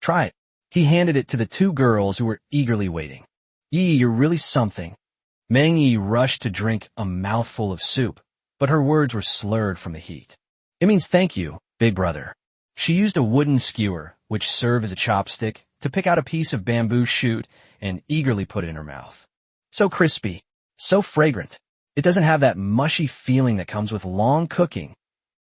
Try it. He handed it to the 2 girls who were eagerly waiting. Yi, you're really something. Meng Yi rushed to drink a mouthful of soup, but her words were slurred from the heat. It means thank you, big brother. She used a wooden skewer, which served as a chopstick, to pick out a piece of bamboo shoot and eagerly put it in her mouth. So crispy, so fragrant. It doesn't have that mushy feeling that comes with long cooking.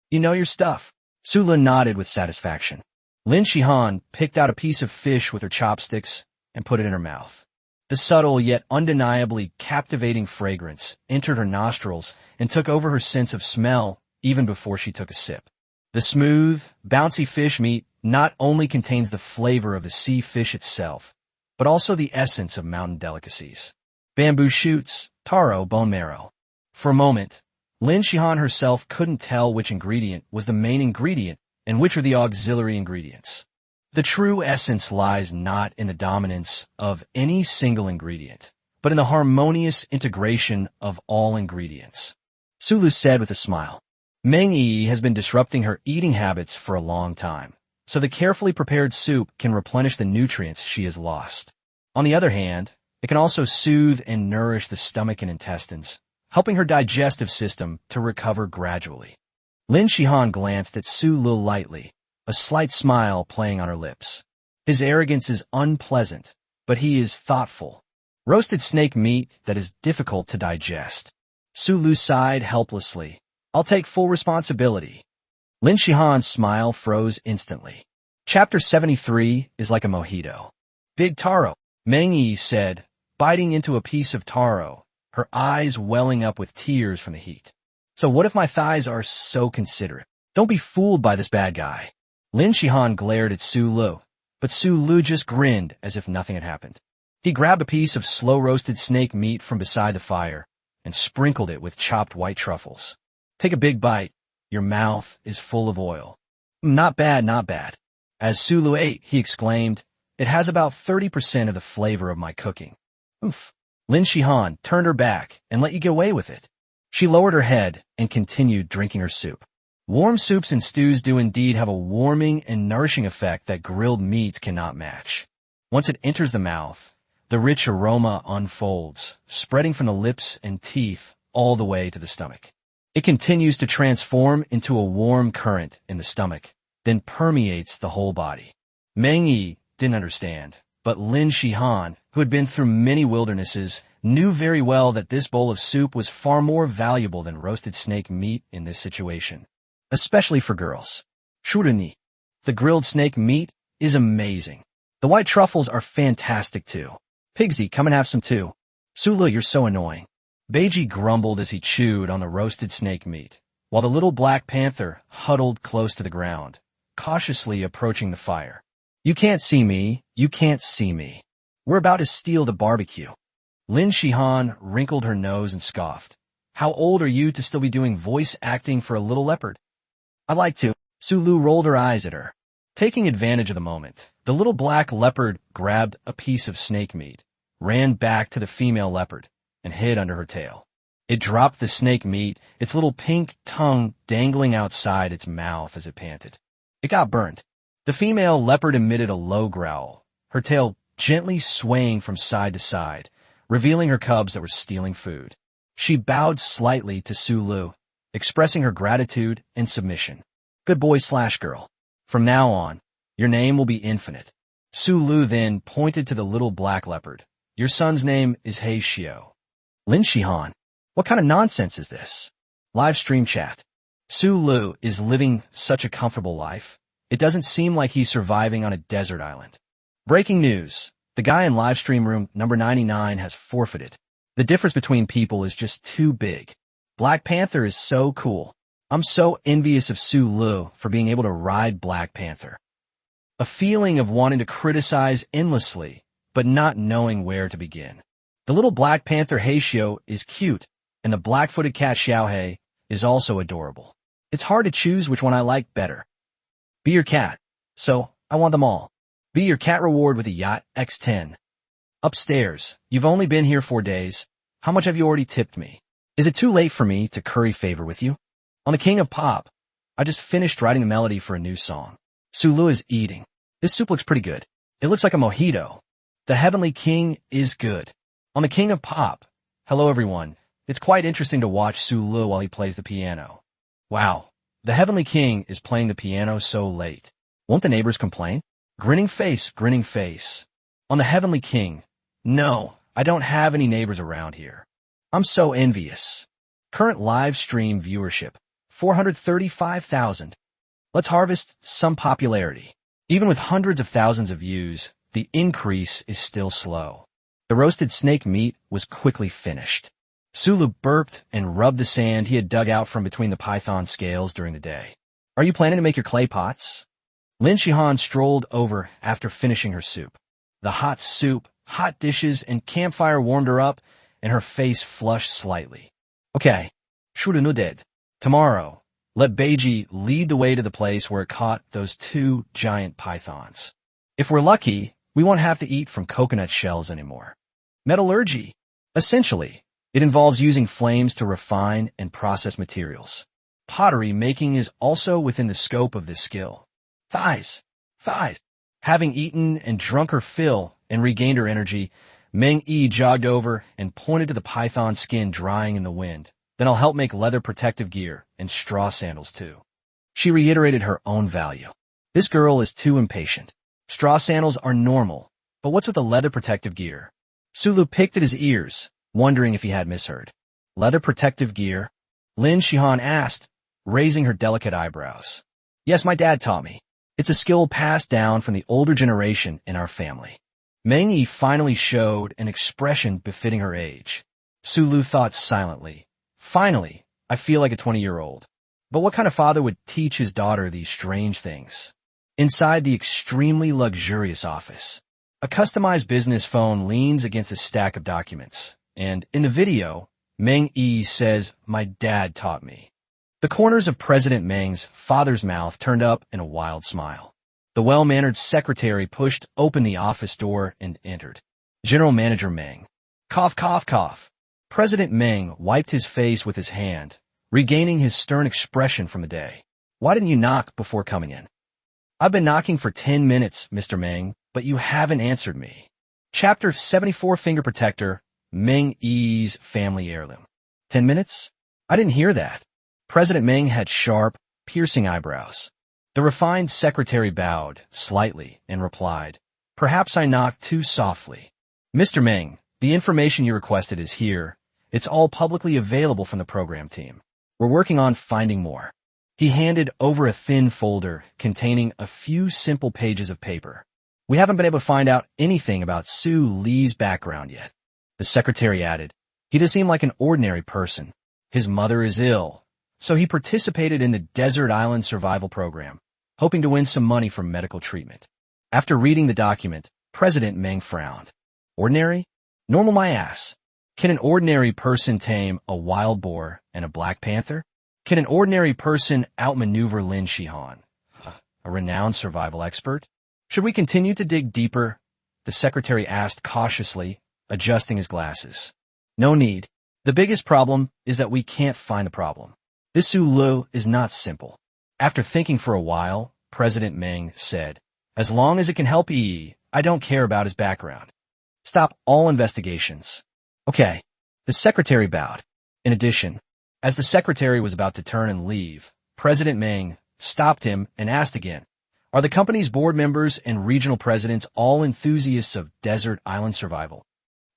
You know your stuff. Su Lu nodded with satisfaction. Lin Shihan picked out a piece of fish with her chopsticks and put it in her mouth. The subtle yet undeniably captivating fragrance entered her nostrils and took over her sense of smell even before she took a sip. The smooth, bouncy fish meat not only contains the flavor of the sea fish itself, but also the essence of mountain delicacies. Bamboo shoots, taro, bone marrow. For a moment, Lin Shihan herself couldn't tell which ingredient was the main ingredient and which are the auxiliary ingredients. The true essence lies not in the dominance of any single ingredient, but in the harmonious integration of all ingredients. Su Lu said with a smile. Meng Yi has been disrupting her eating habits for a long time, so the carefully prepared soup can replenish the nutrients she has lost. On the other hand, it can also soothe and nourish the stomach and intestines, helping her digestive system to recover gradually. Lin Shihan glanced at Su Lu lightly, a slight smile playing on her lips. His arrogance is unpleasant, but he is thoughtful. Roasted snake meat that is difficult to digest. Su Lu sighed helplessly. I'll take full responsibility. Lin Shihan's smile froze instantly. Chapter 73 is like a mojito. Big taro, Meng Yi said, biting into a piece of taro, her eyes welling up with tears from the heat. So what if my thighs are so considerate? Don't be fooled by this bad guy. Lin Shihan glared at Su Lu, but Su Lu just grinned as if nothing had happened. He grabbed a piece of slow-roasted snake meat from beside the fire and sprinkled it with chopped white truffles. Take a big bite. Your mouth is full of oil. Not bad, not bad. As Sulu ate, he exclaimed, "It has about 30% of the flavor of my cooking." Oof. Lin Shihan turned her back and let you get away with it. She lowered her head and continued drinking her soup. Warm soups and stews do indeed have a warming and nourishing effect that grilled meats cannot match. Once it enters the mouth, the rich aroma unfolds, spreading from the lips and teeth all the way to the stomach. It continues to transform into a warm current in the stomach, then permeates the whole body. Meng Yi didn't understand, but Lin Shihan, who had been through many wildernesses, knew very well that this bowl of soup was far more valuable than roasted snake meat in this situation, especially for girls. Shuruni, the grilled snake meat, is amazing. The white truffles are fantastic too. Pigsy, come and have some too. Sulu, you're so annoying. Beiji grumbled as he chewed on the roasted snake meat, while the little black panther huddled close to the ground, cautiously approaching the fire. You can't see me. You can't see me. We're about to steal the barbecue. Lin Shihan wrinkled her nose and scoffed. How old are you to still be doing voice acting for a little leopard? I'd like to. Sulu rolled her eyes at her. Taking advantage of the moment, the little black leopard grabbed a piece of snake meat, ran back to the female leopard, and hid under her tail. It dropped the snake meat, its little pink tongue dangling outside its mouth as it panted. It got burned. The female leopard emitted a low growl, her tail gently swaying from side to side, revealing her cubs that were stealing food. She bowed slightly to Sulu, expressing her gratitude and submission. Good boy/girl. From now on, your name will be Infinite. Sulu then pointed to the little black leopard. Your son's name is Heishio. Lin Shihan, what kind of nonsense is this? Live stream chat. Sulu is living such a comfortable life. It doesn't seem like he's surviving on a desert island. Breaking news. The guy in livestream room number 99 has forfeited. The difference between people is just too big. Black Panther is so cool. I'm so envious of Sulu for being able to ride Black Panther. A feeling of wanting to criticize endlessly, but not knowing where to begin. The little Black Panther Heishio is cute, and the black-footed cat Xiaohei is also adorable. It's hard to choose which one I like better. Be your cat. So, I want them all. Be your cat reward with a yacht X10. Upstairs. You've only been here 4 days. How much have you already tipped me? Is it too late for me to curry favor with you? On the King of Pop. I just finished writing a melody for a new song. Sulu is eating. This soup looks pretty good. It looks like a mojito. The Heavenly King is good. On the King of Pop. Hello everyone. It's quite interesting to watch Sulu while he plays the piano. Wow. The Heavenly King is playing the piano so late. Won't the neighbors complain? Grinning face, grinning face. On the Heavenly King. No, I don't have any neighbors around here. I'm so envious. Current live stream viewership. 435,000. Let's harvest some popularity. Even with hundreds of thousands of views, the increase is still slow. The roasted snake meat was quickly finished. Sulu burped and rubbed the sand he had dug out from between the python scales during the day. Are you planning to make your clay pots? Lin Shihan strolled over after finishing her soup. The hot soup, hot dishes, and campfire warmed her up, and her face flushed slightly. Okay, Shurunuded. Tomorrow, let Beiji lead the way to the place where it caught those 2 giant pythons. If we're lucky, we won't have to eat from coconut shells anymore. Metallurgy. Essentially, it involves using flames to refine and process materials. Pottery making is also within the scope of this skill. Thighs. Having eaten and drunk her fill and regained her energy, Meng Yi jogged over and pointed to the python skin drying in the wind. Then I'll help make leather protective gear and straw sandals too. She reiterated her own value. This girl is too impatient. Straw sandals are normal, but what's with the leather protective gear? Sulu picked at his ears, wondering if he had misheard. Leather protective gear? Lin Shihan asked, raising her delicate eyebrows. Yes, my dad taught me. It's a skill passed down from the older generation in our family. Meng Yi finally showed an expression befitting her age. Sulu thought silently. Finally, I feel like a 20-year-old. But what kind of father would teach his daughter these strange things? Inside the extremely luxurious office, A customized business phone leans against a stack of documents, and in the video, Meng Yi says, "My dad taught me." The corners of President Meng's father's mouth turned up in a wild smile. The well-mannered secretary pushed open the office door and entered. General Manager Meng. Cough, cough, cough. President Meng wiped his face with his hand, regaining his stern expression from the day. "Why didn't you knock before coming in?" "I've been knocking for 10 minutes, Mr. Meng, but you haven't answered me." Chapter 74 Finger Protector, Meng Yi's Family Heirloom. 10 minutes? I didn't hear that. President Meng had sharp, piercing eyebrows. The refined secretary bowed slightly and replied, "Perhaps I knocked too softly." "Mr. Meng, the information you requested is here. It's all publicly available from the program team. We're working on finding more." He handed over a thin folder containing a few simple pages of paper. "We haven't been able to find out anything about Su Li's background yet." The secretary added, "He does seem like an ordinary person. His mother is ill, so he participated in the Desert Island Survival Program, hoping to win some money from medical treatment." After reading the document, President Meng frowned. "Ordinary? Normal my ass. Can an ordinary person tame a wild boar and a black panther? Can an ordinary person outmaneuver Lin Shihan, a renowned survival expert? Should we continue to dig deeper?" the secretary asked cautiously, adjusting his glasses. "No need. The biggest problem is that we can't find the problem. This Su Lu is not simple." After thinking for a while, President Meng said, "As long as it can help Yi, I don't care about his background. Stop all investigations." "Okay." The secretary bowed. In addition, as the secretary was about to turn and leave, President Meng stopped him and asked again, "Are the company's board members and regional presidents all enthusiasts of desert island survival?"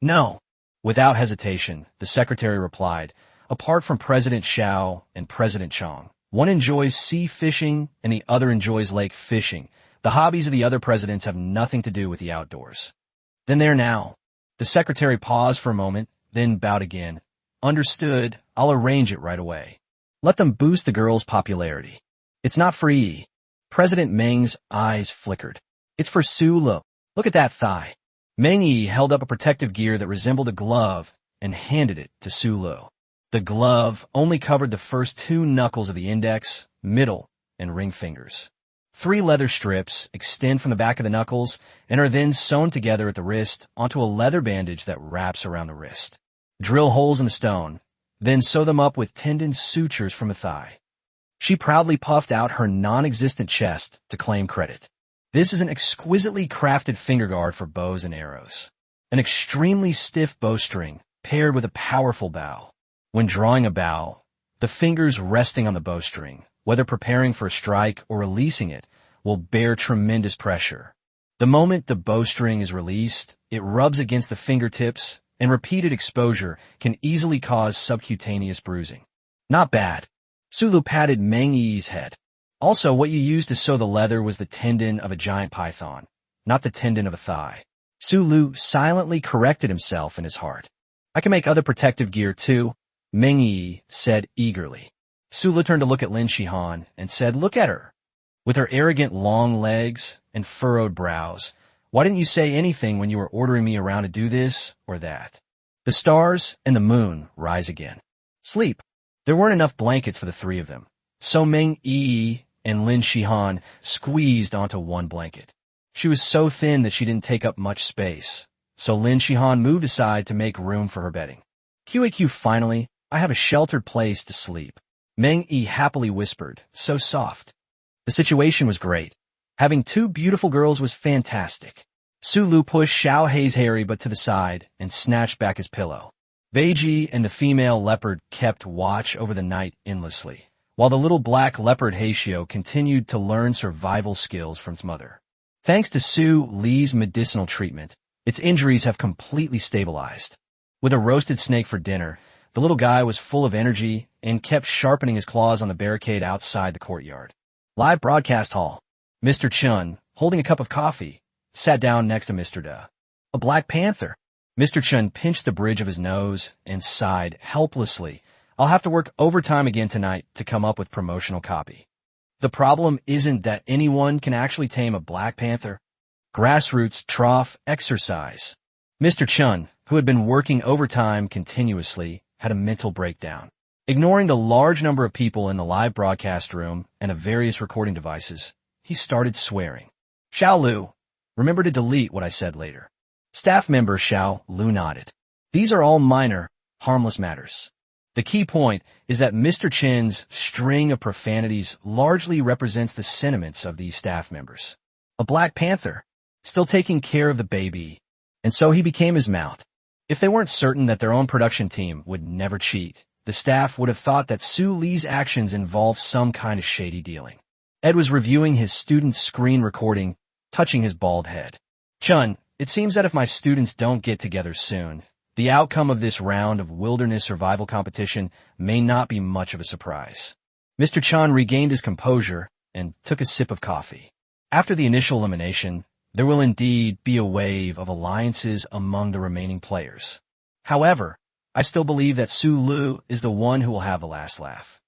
"No." Without hesitation, the secretary replied, "Apart from President Xiao and President Chang, one enjoys sea fishing and the other enjoys lake fishing. The hobbies of the other presidents have nothing to do with the outdoors." "Then there now." The secretary paused for a moment, then bowed again. "Understood. I'll arrange it right away. Let them boost the girl's popularity. It's not for Yi." President Meng's eyes flickered. "It's for Su Lu. Look at that thigh." Meng Yi held up a protective gear that resembled a glove and handed it to Su Lu. The glove only covered the first 2 knuckles of the index, middle, and ring fingers. 3 leather strips extend from the back of the knuckles and are then sewn together at the wrist onto a leather bandage that wraps around the wrist. Drill holes in the stone, then sew them up with tendon sutures from the thigh. She proudly puffed out her non-existent chest to claim credit. "This is an exquisitely crafted finger guard for bows and arrows. An extremely stiff bowstring paired with a powerful bow. When drawing a bow, the fingers resting on the bowstring, whether preparing for a strike or releasing it, will bear tremendous pressure. The moment the bowstring is released, it rubs against the fingertips, and repeated exposure can easily cause subcutaneous bruising." "Not bad." Su Lu patted Meng Yi's head. "Also, what you used to sew the leather was the tendon of a giant python, not the tendon of a thigh." Su Lu silently corrected himself in his heart. "I can make other protective gear too," Meng Yi said eagerly. Su Lu turned to look at Lin Shihan and said, "Look at her. With her arrogant long legs and furrowed brows, why didn't you say anything when you were ordering me around to do this or that?" The stars and the moon rise again. Sleep. There weren't enough blankets for the 3 of them, so Meng Yi and Lin Shihan squeezed onto one blanket. She was so thin that she didn't take up much space, so Lin Shihan moved aside to make room for her bedding. "QAQ, finally, I have a sheltered place to sleep," Meng Yi happily whispered, so soft. The situation was great. Having 2 beautiful girls was fantastic. Su Lu pushed Xiao Hei's Harry butt to the side and snatched back his pillow. Beiji and the female leopard kept watch over the night endlessly, while the little black leopard Haishio continued to learn survival skills from its mother. Thanks to Su Li's medicinal treatment, its injuries have completely stabilized. With a roasted snake for dinner, the little guy was full of energy and kept sharpening his claws on the barricade outside the courtyard. Live broadcast hall. Mr. Chun, holding a cup of coffee, sat down next to Mr. Da. "A black panther." Mr. Chun pinched the bridge of his nose and sighed helplessly. "I'll have to work overtime again tonight to come up with promotional copy." "The problem isn't that anyone can actually tame a black panther. Grassroots trough exercise. Mr. Chun, who had been working overtime continuously, had a mental breakdown. Ignoring the large number of people in the live broadcast room and of various recording devices, he started swearing. Xiao Lu, remember to delete what I said later. Staff member Xiao Lu nodded. These are all minor, harmless matters. The key point is that Mr. Chin's string of profanities largely represents the sentiments of these staff members. A Black Panther, still taking care of the baby, and so he became his mount. If they weren't certain that their own production team would never cheat, the staff would have thought that Su Li's actions involved some kind of shady dealing. Ed was reviewing his student's screen recording, touching his bald head. Chun, it seems that if my students don't get together soon, the outcome of this round of wilderness survival competition may not be much of a surprise. Mr. Chun regained his composure and took a sip of coffee. After the initial elimination, there will indeed be a wave of alliances among the remaining players. However, I still believe that Su Lu is the one who will have the last laugh.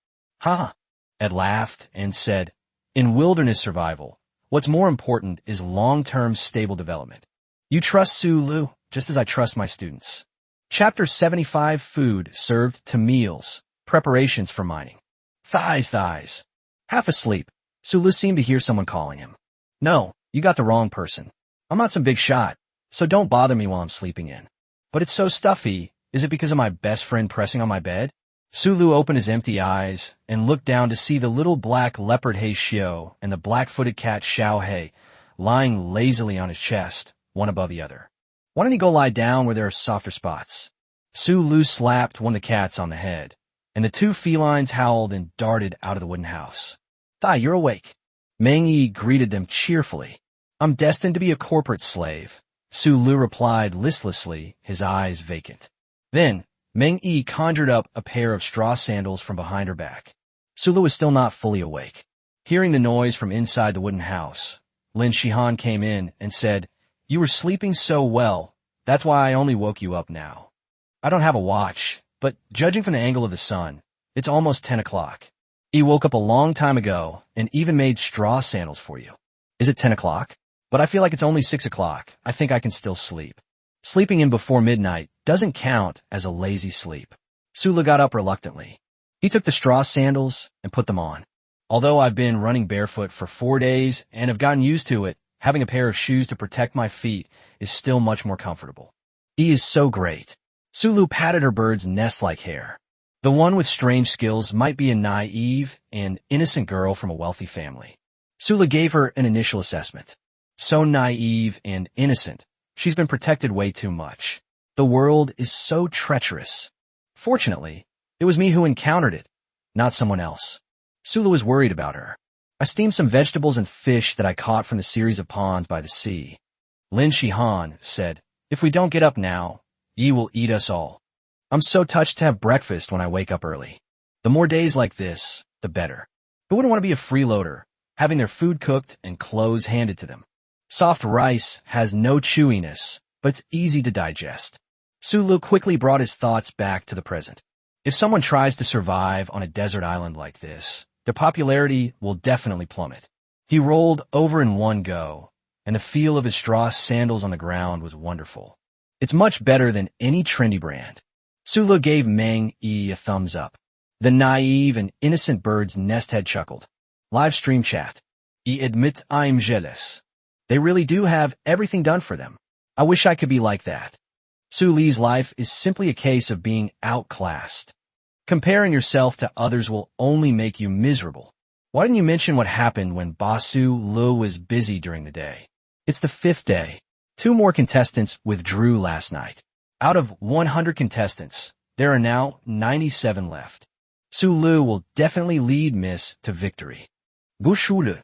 Ha! Ed laughed and said, in wilderness survival, what's more important is long-term stable development. You trust Su Lu, just as I trust my students. Chapter 75 Food served to meals, preparations for mining. Thighs. Half asleep, Su Lu seemed to hear someone calling him. No, you got the wrong person. I'm not some big shot, so don't bother me while I'm sleeping in. But it's so stuffy. Is it because of my best friend pressing on my bed? Su Lu opened his empty eyes and looked down to see the little black leopard He Xiao and the black-footed cat Xiao He lying lazily on his chest, one above the other. Why don't you go lie down where there are softer spots? Su Lu slapped one of the cats on the head, and the two felines howled and darted out of the wooden house. Thai, you're awake. Meng Yi greeted them cheerfully. I'm destined to be a corporate slave, Su Lu replied listlessly, his eyes vacant. Then, Meng Yi conjured up a pair of straw sandals from behind her back. Su Lu was still not fully awake. Hearing the noise from inside the wooden house, Lin Shihan came in and said, You were sleeping so well, that's why I only woke you up now. I don't have a watch, but judging from the angle of the sun, it's almost 10 o'clock. He woke up a long time ago and even made straw sandals for you. Is it 10 o'clock? But I feel like it's only 6 o'clock. I think I can still sleep. Sleeping in before midnight doesn't count as a lazy sleep. Su Lu got up reluctantly. He took the straw sandals and put them on. Although I've been running barefoot for 4 days and have gotten used to it, having a pair of shoes to protect my feet is still much more comfortable. He is so great. Su Lu patted her bird's nest-like hair. The one with strange skills might be a naive and innocent girl from a wealthy family. Su Lu gave her an initial assessment. So naive and innocent. She's been protected way too much. The world is so treacherous. Fortunately, it was me who encountered it, not someone else. Su Lu was worried about her. I steamed some vegetables and fish that I caught from the series of ponds by the sea. Lin Shihan said, If we don't get up now, Yi will eat us all. I'm so touched to have breakfast when I wake up early. The more days like this, the better. Who wouldn't want to be a freeloader, having their food cooked and clothes handed to them? Soft rice has no chewiness, but it's easy to digest. Su Lu quickly brought his thoughts back to the present. If someone tries to survive on a desert island like this, their popularity will definitely plummet. He rolled over in one go, and the feel of his straw sandals on the ground was wonderful. It's much better than any trendy brand. Su Lu gave Meng Yi a thumbs up. The naive and innocent bird's nest head chuckled. Live stream chat. I admit I'm jealous. They really do have everything done for them. I wish I could be like that. Su Li's life is simply a case of being outclassed. Comparing yourself to others will only make you miserable. Why didn't you mention what happened when Basu Lu was busy during the day? It's the 5th day. 2 more contestants withdrew last night. Out of 100 contestants, there are now 97 left. Su Lu will definitely lead Miss to victory. Gu Shu Lu.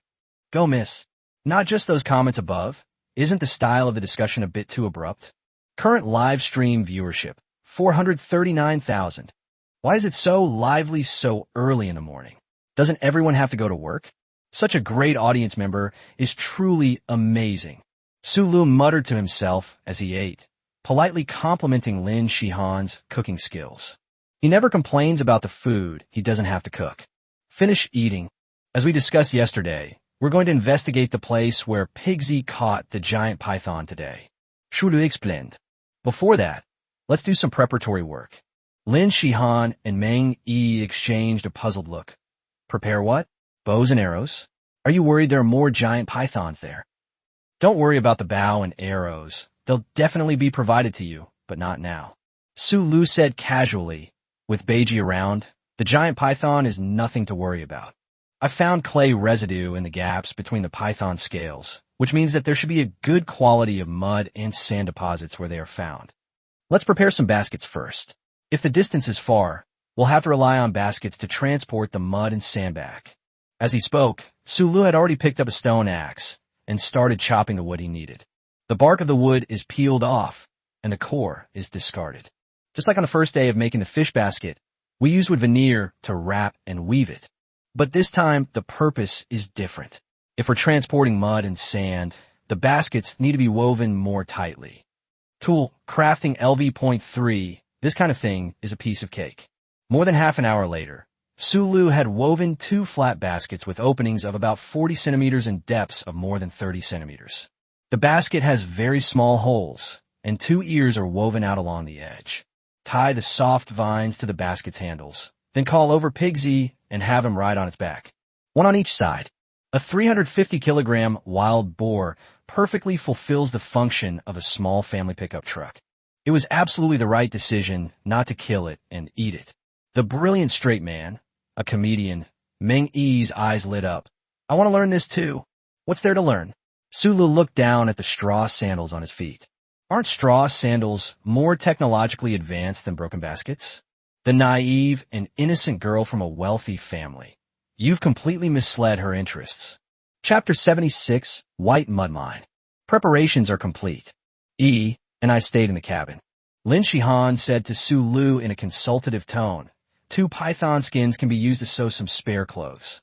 Go Miss. Not just those comments above. Isn't the style of the discussion a bit too abrupt? Current live stream viewership, 439,000. Why is it so lively so early in the morning? Doesn't everyone have to go to work? Such a great audience member is truly amazing. Su Lu muttered to himself as he ate, politely complimenting Lin Shihan's cooking skills. He never complains about the food he doesn't have to cook. Finish eating. As we discussed yesterday, We're going to investigate the place where Pigsy caught the giant python today. Shulu explained. Before that, let's do some preparatory work. Lin Shihan and Meng Yi exchanged a puzzled look. Prepare what? Bows and arrows? Are you worried there are more giant pythons there? Don't worry about the bow and arrows. They'll definitely be provided to you, but not now. Su Lu said casually. With Beiji around, the giant python is nothing to worry about. I found clay residue in the gaps between the python scales, which means that there should be a good quality of mud and sand deposits where they are found. Let's prepare some baskets first. If the distance is far, we'll have to rely on baskets to transport the mud and sand back. As he spoke, Su Lu had already picked up a stone axe and started chopping the wood he needed. The bark of the wood is peeled off, and the core is discarded. Just like on the first day of making the fish basket, we use wood veneer to wrap and weave it. But this time, the purpose is different. If we're transporting mud and sand, the baskets need to be woven more tightly. Tool, crafting LV.3, this kind of thing is a piece of cake. More than half an hour later, Su Lu had woven 2 flat baskets with openings of about 40 centimeters and depths of more than 30 centimeters. The basket has very small holes, and 2 ears are woven out along the edge. Tie the soft vines to the basket's handles, then call over Pigsy and have him ride on its back. One on each side. A 350-kilogram wild boar perfectly fulfills the function of a small family pickup truck. It was absolutely the right decision not to kill it and eat it. The brilliant straight man, a comedian, Meng Yi's eyes lit up. I want to learn this too. What's there to learn? Su Lu looked down at the straw sandals on his feet. Aren't straw sandals more technologically advanced than broken baskets? The naive and innocent girl from a wealthy family. You've completely misled her interests. Chapter 76, White Mud Mine. Preparations are complete. E and I stayed in the cabin. Lin Shihan said to Su Lu in a consultative tone, 2 python skins can be used to sew some spare clothes.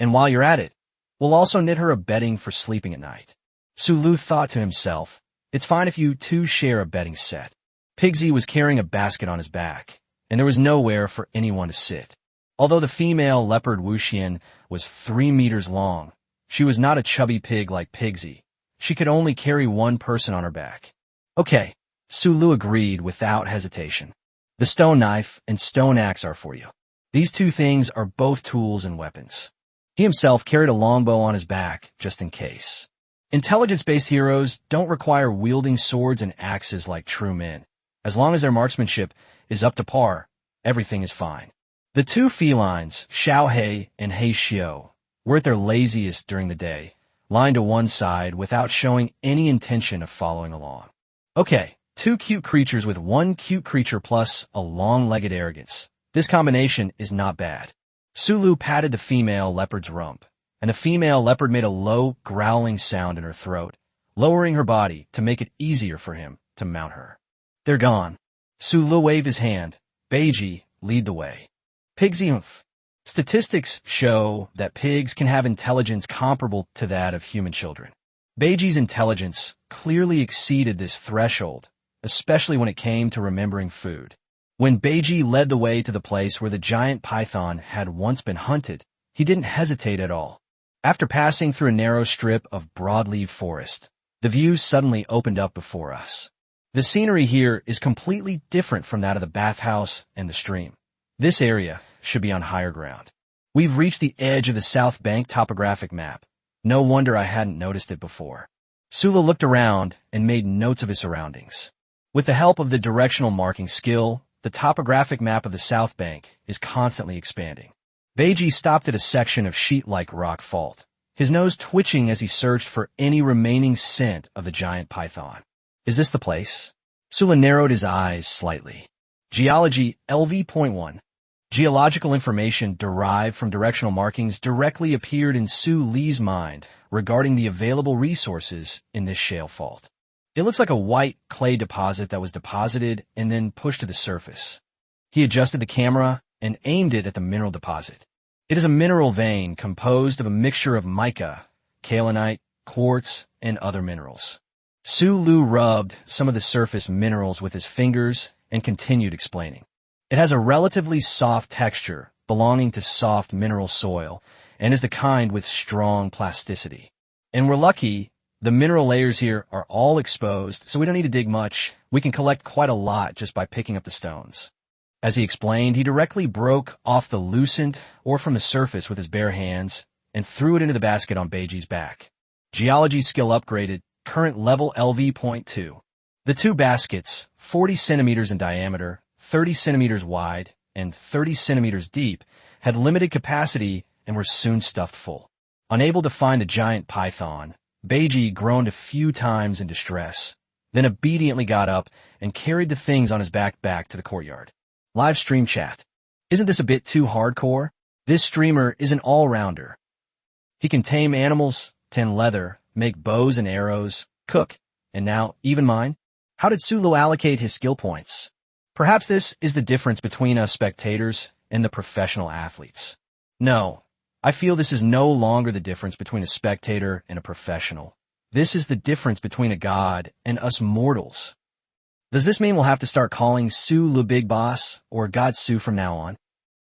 And while you're at it, we'll also knit her a bedding for sleeping at night. Su Lu thought to himself, it's fine if you 2 share a bedding set. Pigsy was carrying a basket on his back, and there was nowhere for anyone to sit. Although the female leopard Wuxian was 3 meters long, she was not a chubby pig like Pigsy. She could only carry 1 person on her back. Okay, Su Lu agreed without hesitation. The stone knife and stone axe are for you. These 2 things are both tools and weapons. He himself carried a longbow on his back, just in case. Intelligence-based heroes don't require wielding swords and axes like true men. As long as their marksmanship is up to par, everything is fine. The 2 felines, Xiao He and He Xiu, were at their laziest during the day, lying to one side without showing any intention of following along. Okay, 2 cute creatures with 1 cute creature plus a long-legged arrogance. This combination is not bad. Su Lu patted the female leopard's rump, and the female leopard made a low, growling sound in her throat, lowering her body to make it easier for him to mount her. They're gone. Su Lu waved his hand. Beiji, lead the way. Pigsy oomph. Statistics show that pigs can have intelligence comparable to that of human children. Beiji's intelligence clearly exceeded this threshold, especially when it came to remembering food. When Beiji led the way to the place where the giant python had once been hunted, he didn't hesitate at all. After passing through a narrow strip of broadleaf forest, the view suddenly opened up before us. The scenery here is completely different from that of the bathhouse and the stream. This area should be on higher ground. We've reached the edge of the South Bank topographic map. No wonder I hadn't noticed it before. Su Lu looked around and made notes of his surroundings. With the help of the directional marking skill, the topographic map of the South Bank is constantly expanding. Beiji stopped at a section of sheet-like rock fault, his nose twitching as he searched for any remaining scent of the giant python. Is this the place? Su Lu narrowed his eyes slightly. Geology LV.1. Geological information derived from directional markings directly appeared in Su Li's mind regarding the available resources in this shale fault. It looks like a white clay deposit that was deposited and then pushed to the surface. He adjusted the camera and aimed it at the mineral deposit. It is a mineral vein composed of a mixture of mica, kaolinite, quartz, and other minerals. Su Lu rubbed some of the surface minerals with his fingers and continued explaining. It has a relatively soft texture belonging to soft mineral soil and is the kind with strong plasticity. And we're lucky the mineral layers here are all exposed, so we don't need to dig much. We can collect quite a lot just by picking up the stones. As he explained, he directly broke off the loosened ore from the surface with his bare hands and threw it into the basket on Beiji's back. Geology skill upgraded, current level LV.2. The two baskets, 40 centimeters in diameter, 30 centimeters wide, and 30 centimeters deep, had limited capacity and were soon stuffed full. Unable to find the giant python, Beiji groaned a few times in distress, then obediently got up and carried the things on his back to the courtyard. Live stream chat. Isn't this a bit too hardcore? This streamer is an all-rounder. He can tame animals, tan leather, make bows and arrows, cook, and now even mine. How did Sulu allocate his skill points? Perhaps this is the difference between us spectators and the professional athletes. No, I feel this is no longer the difference between a spectator and a professional. This is the difference between a god and us mortals. Does this mean we'll have to start calling Su the Big Boss or God Su from now on?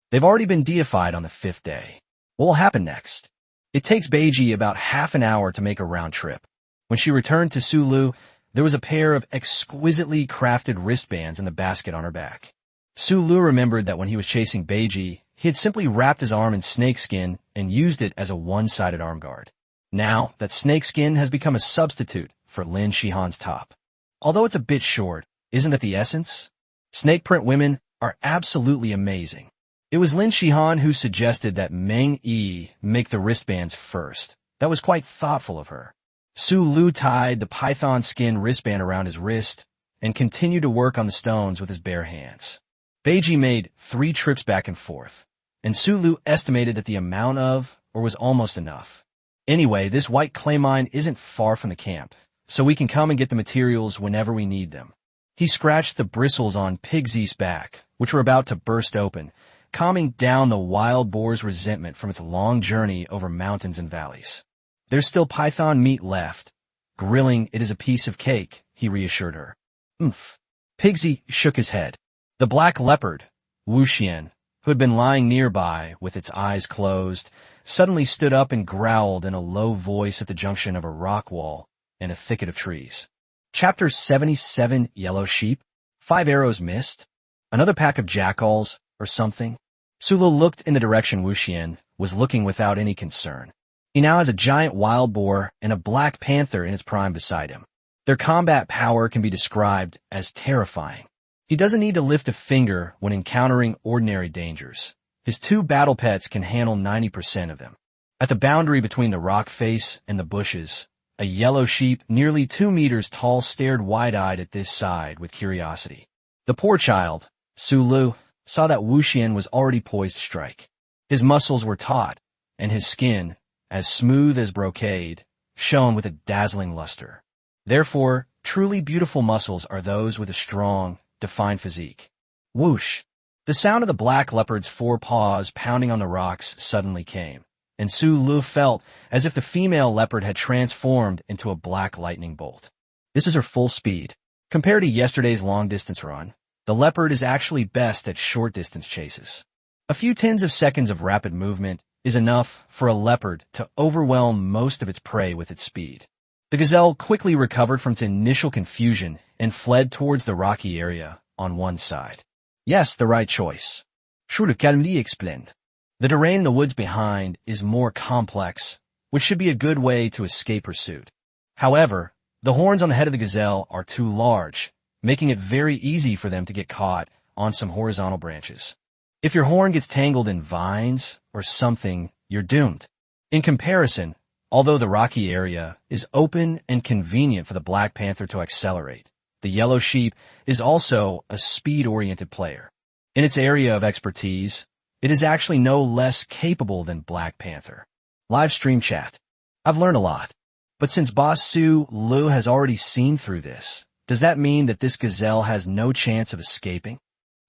They've already been deified on the 5th day. What will happen next? It takes Beiji about half an hour to make a round trip. When she returned to Sulu, there was a pair of exquisitely crafted wristbands in the basket on her back. Sulu remembered that when he was chasing Beiji, he had simply wrapped his arm in snakeskin and used it as a one-sided arm guard. Now, that snakeskin has become a substitute for Lin Shihan's top. Although it's a bit short, isn't that the essence? Snake print women are absolutely amazing. It was Lin Shihan who suggested that Meng Yi make the wristbands first. That was quite thoughtful of her. Su Lu tied the python skin wristband around his wrist and continued to work on the stones with his bare hands. Beiji made 3 trips back and forth, and Su Lu estimated that the amount of, or was almost enough. Anyway, this white clay mine isn't far from the camp, so we can come and get the materials whenever we need them. He scratched the bristles on Pigsy's back, which were about to burst open, calming down the wild boar's resentment from its long journey over mountains and valleys. There's still python meat left. Grilling it is a piece of cake, he reassured her. Oomph. Pigsy shook his head. The black leopard, Wuxian, who had been lying nearby with its eyes closed, suddenly stood up and growled in a low voice at the junction of a rock wall and a thicket of trees. Chapter 77, Yellow Sheep. 5 arrows missed? Another pack of jackals, or something? Sulu looked in the direction Wuxian was looking without any concern. He now has a giant wild boar and a black panther in its prime beside him. Their combat power can be described as terrifying. He doesn't need to lift a finger when encountering ordinary dangers. His 2 battle pets can handle 90% of them. At the boundary between the rock face and the bushes, a yellow sheep nearly 2 meters tall stared wide-eyed at this side with curiosity. The poor child, Su Lu, saw that Wuxian was already poised to strike. His muscles were taut, and his skin, as smooth as brocade, shone with a dazzling luster. Therefore, truly beautiful muscles are those with a strong, defined physique. Whoosh! The sound of the black leopard's 4 paws pounding on the rocks suddenly came, and Su Lu felt as if the female leopard had transformed into a black lightning bolt. This is her full speed. Compared to yesterday's long-distance run, the leopard is actually best at short-distance chases. A few tens of seconds of rapid movement is enough for a leopard to overwhelm most of its prey with its speed. The gazelle quickly recovered from its initial confusion and fled towards the rocky area on one side. Yes, the right choice. Should calmly explained. The terrain in the woods behind is more complex, which should be a good way to escape pursuit. However, the horns on the head of the gazelle are too large, making it very easy for them to get caught on some horizontal branches. If your horn gets tangled in vines or something, you're doomed. In comparison, although the rocky area is open and convenient for the black panther to accelerate, the yellow sheep is also a speed-oriented player. In its area of expertise, it is actually no less capable than Black Panther. Live stream chat. I've learned a lot. But since Boss Su Lu has already seen through this, does that mean that this gazelle has no chance of escaping?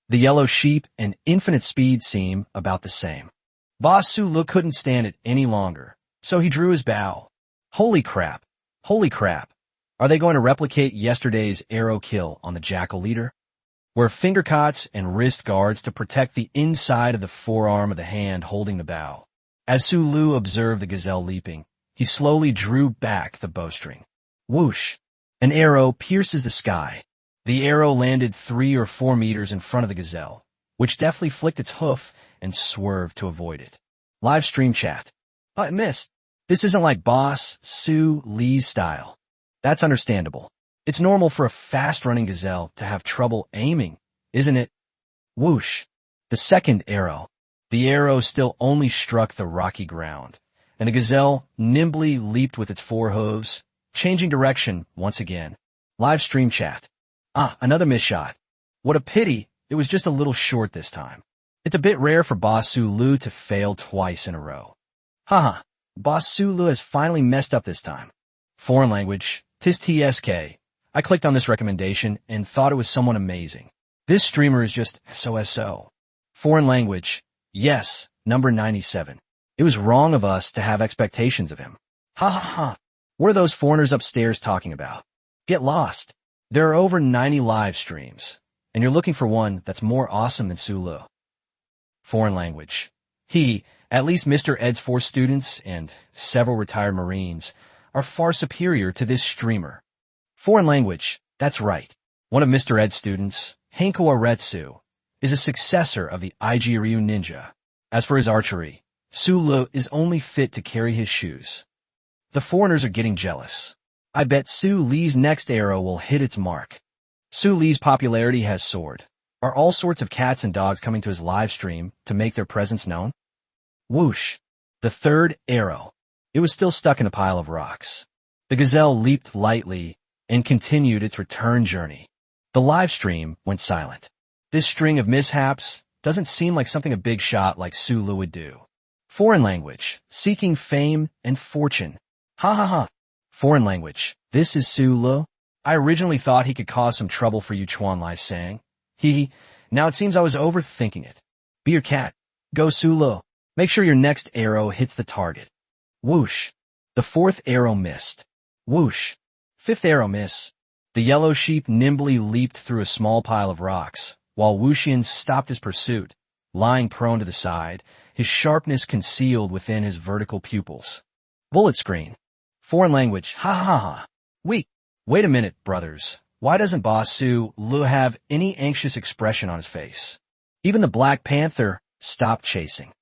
The yellow sheep and infinite speed seem about the same. Boss Su Lu couldn't stand it any longer, so he drew his bow. Holy crap. Holy crap. Are they going to replicate yesterday's arrow kill on the jackal leader? Wear finger cots and wrist guards to protect the inside of the forearm of the hand holding the bow. As Su Lu observed the gazelle leaping, he slowly drew back the bowstring. Whoosh! An arrow pierces the sky. The arrow landed 3 or 4 meters in front of the gazelle, which deftly flicked its hoof and swerved to avoid it. Live stream chat. Oh, it missed. This isn't like Boss Su Lee's style. That's understandable. It's normal for a fast-running gazelle to have trouble aiming, isn't it? Whoosh! The second arrow. The arrow still only struck the rocky ground, and the gazelle nimbly leaped with its 4 hooves, changing direction once again. Live stream chat. Another missed shot. What a pity, it was just a little short this time. It's a bit rare for Boss Su Lu to fail twice in a row. Haha, Boss Su Lu has finally messed up this time. Foreign language, TSK. I clicked on this recommendation and thought it was someone amazing. This streamer is just so. Foreign language, yes, number 97. It was wrong of us to have expectations of him. Ha ha ha. What are those foreigners upstairs talking about? Get lost. There are over 90 live streams, and you're looking for one that's more awesome than Su Lu. Foreign language. He, at least Mr. Ed's 4 students and several retired Marines, are far superior to this streamer. Foreign language. That's right. One of Mr. Ed's students, Hanko Aretsu, is a successor of the IG Ryu Ninja. As for his archery, Su Lu is only fit to carry his shoes. The foreigners are getting jealous. I bet Su Lee's next arrow will hit its mark. Su Lee's popularity has soared. Are all sorts of cats and dogs coming to his live stream to make their presence known? Whoosh! The third arrow. It was still stuck in a pile of rocks. The gazelle leaped lightly and continued its return journey. The live stream went silent. This string of mishaps doesn't seem like something a big shot like Su Lu would do. Foreign language. Seeking fame and fortune. Ha ha ha. Foreign language. This is Su Lu. I originally thought he could cause some trouble for you, Chuan Lai sang. Now it seems I was overthinking it. Be your cat. Go Su Lu. Make sure your next arrow hits the target. Whoosh. The 4th arrow missed. Whoosh. 5th arrow miss. The yellow sheep nimbly leaped through a small pile of rocks, while Wuxian stopped his pursuit, lying prone to the side, his sharpness concealed within his vertical pupils. Bullet screen. Foreign language. Ha ha ha. Wait a minute, brothers. Why doesn't Boss Su Lu have any anxious expression on his face? Even the Black Panther stopped chasing.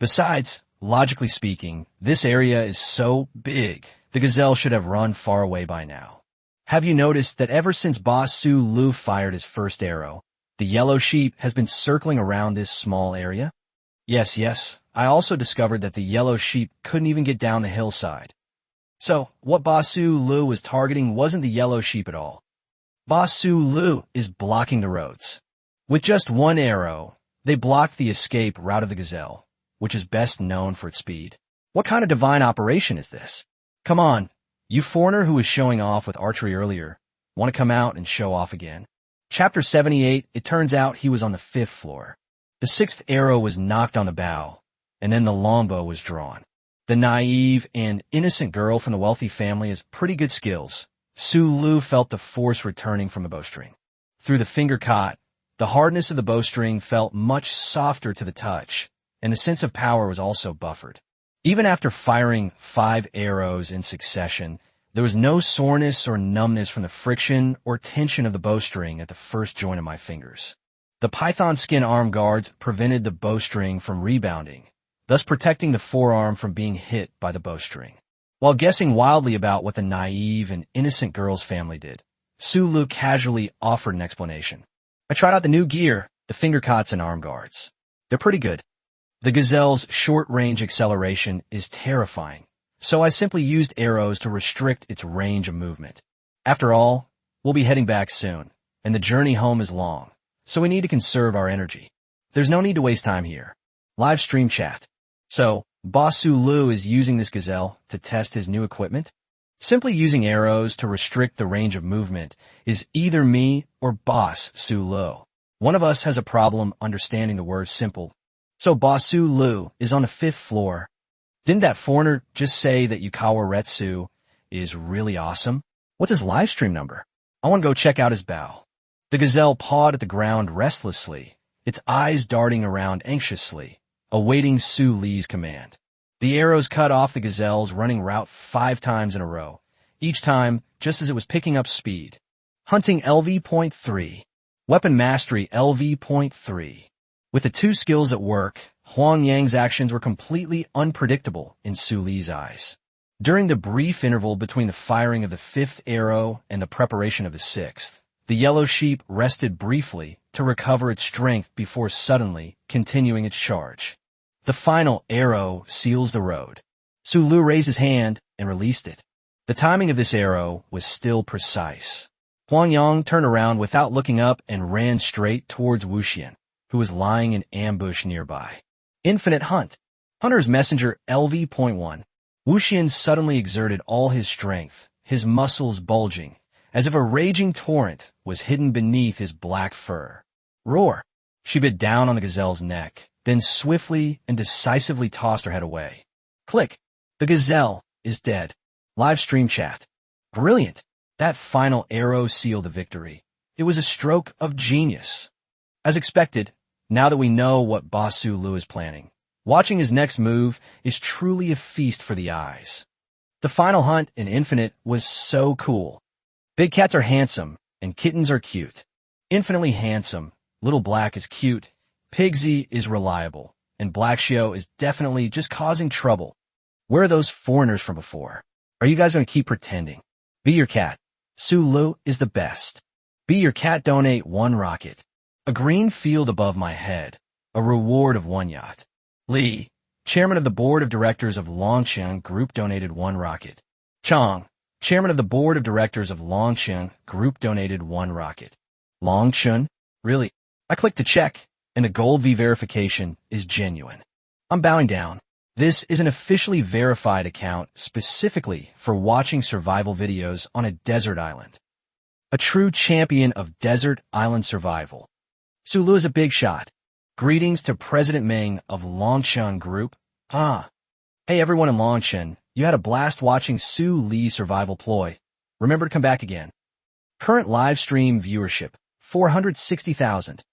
Besides, logically speaking, this area is so big, the gazelle should have run far away by now. Have you noticed that ever since Boss Su Lu fired his first arrow, the yellow sheep has been circling around this small area? Yes. I also discovered that the yellow sheep couldn't even get down the hillside. So, what Boss Su Lu was targeting wasn't the yellow sheep at all. Boss Su Lu is blocking the roads. With just 1 arrow, they blocked the escape route of the gazelle, which is best known for its speed. What kind of divine operation is this? Come on, you foreigner who was showing off with archery earlier, want to come out and show off again? Chapter 78, it turns out he was on the 5th floor. The 6th arrow was knocked on the bow, and then the longbow was drawn. The naive and innocent girl from the wealthy family has pretty good skills. Su Lu felt the force returning from the bowstring. Through the finger caught, the hardness of the bowstring felt much softer to the touch, and the sense of power was also buffered. Even after firing 5 arrows in succession, there was no soreness or numbness from the friction or tension of the bowstring at the first joint of my fingers. The python skin arm guards prevented the bowstring from rebounding, thus protecting the forearm from being hit by the bowstring. While guessing wildly about what the naive and innocent girl's family did, Su Lu casually offered an explanation. I tried out the new gear, the finger cots and arm guards. They're pretty good. The gazelle's short-range acceleration is terrifying, so I simply used arrows to restrict its range of movement. After all, we'll be heading back soon, and the journey home is long, so we need to conserve our energy. There's no need to waste time here. Live stream chat. So, Boss Su Lu is using this gazelle to test his new equipment? Simply using arrows to restrict the range of movement is either me or Boss Su Lu. One of us has a problem understanding the word simple. So Boss Su Lu is on the 5th floor. Didn't that foreigner just say that Yukawa Retsu is really awesome? What's his live stream number? I want to go check out his bow. The gazelle pawed at the ground restlessly, its eyes darting around anxiously, awaiting Su Li's command. The arrows cut off the gazelle's running route 5 times in a row, each time just as it was picking up speed. Hunting LV.3. Weapon Mastery LV.3. With the 2 skills at work, Huang Yang's actions were completely unpredictable in Su Li's eyes. During the brief interval between the firing of the 5th arrow and the preparation of the 6th, the yellow sheep rested briefly to recover its strength before suddenly continuing its charge. The final arrow seals the road. Su Lu raised his hand and released it. The timing of this arrow was still precise. Huang Yang turned around without looking up and ran straight towards Wuxian, who was lying in ambush nearby. Infinite Hunt. Hunter's Messenger LV.1. Wuxian suddenly exerted all his strength, his muscles bulging, as if a raging torrent was hidden beneath his black fur. Roar! She bit down on the gazelle's neck, then swiftly and decisively tossed her head away. Click! The gazelle is dead. Live stream chat. Brilliant! That final arrow sealed the victory. It was a stroke of genius. As expected, now that we know what Boss Su Lu is planning, watching his next move is truly a feast for the eyes. The final hunt in Infinite was so cool. Big cats are handsome, and kittens are cute. Infinitely handsome, Little Black is cute, Pigsy is reliable, and Black Shio is definitely just causing trouble. Where are those foreigners from before? Are you guys going to keep pretending? Be your cat. Su Lu is the best. Be your cat. Donate 1 rocket. A green field above my head. A reward of 1 yacht. Li, chairman of the board of directors of Longcheng Group, donated 1 rocket. Chang, chairman of the board of directors of Longcheng Group, donated 1 rocket. Longcheng? Really? I clicked to check, and the gold V verification is genuine. I'm bowing down. This is an officially verified account specifically for watching survival videos on a desert island. A true champion of desert island survival. Su Lu is a big shot. Greetings to President Meng of Longcheng Group. Hey everyone in Longcheng, you had a blast watching Su Li's survival ploy. Remember to come back again. Current live stream viewership, 460,000.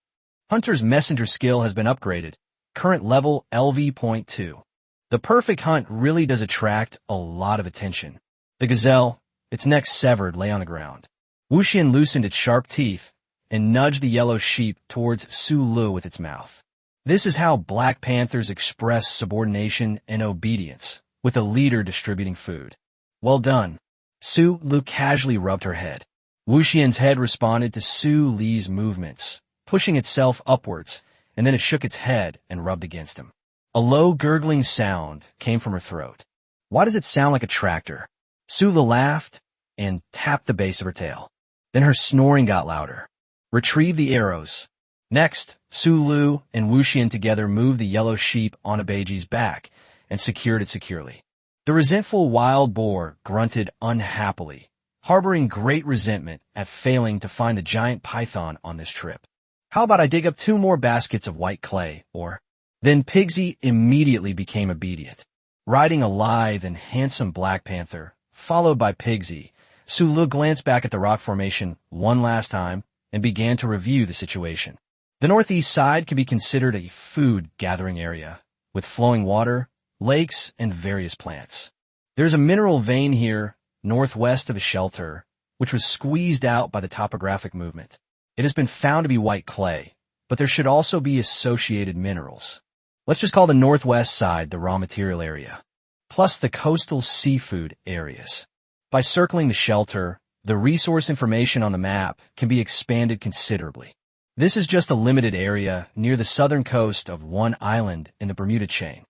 Hunter's Messenger skill has been upgraded. Current level LV.2. The perfect hunt really does attract a lot of attention. The gazelle, its neck severed, lay on the ground. Wuxian loosened its sharp teeth and nudged the yellow sheep towards Su Lu with its mouth. This is how black panthers express subordination and obedience, with a leader distributing food. Well done. Su Lu casually rubbed her head. Wuxian's head responded to Su Li's movements, pushing itself upwards, and then it shook its head and rubbed against him. A low gurgling sound came from her throat. Why does it sound like a tractor? Su Lu laughed and tapped the base of her tail. Then her snoring got louder. Retrieve the arrows. Next, Su Lu and Wuxian together moved the yellow sheep on Abaji's back and secured it securely. The resentful wild boar grunted unhappily, harboring great resentment at failing to find the giant python on this trip. How about I dig up 2 more baskets of white clay, or... Then Pigsy immediately became obedient. Riding a lithe and handsome black panther, followed by Pigsy, Su Lu glanced back at the rock formation 1 last time and began to review the situation. The northeast side can be considered a food gathering area, with flowing water, lakes, and various plants. There's a mineral vein here, northwest of the shelter, which was squeezed out by the topographic movement. It has been found to be white clay, but there should also be associated minerals. Let's just call the northwest side the raw material area, plus the coastal seafood areas. By circling the shelter, the resource information on the map can be expanded considerably. This is just a limited area near the southern coast of one island in the Bermuda chain.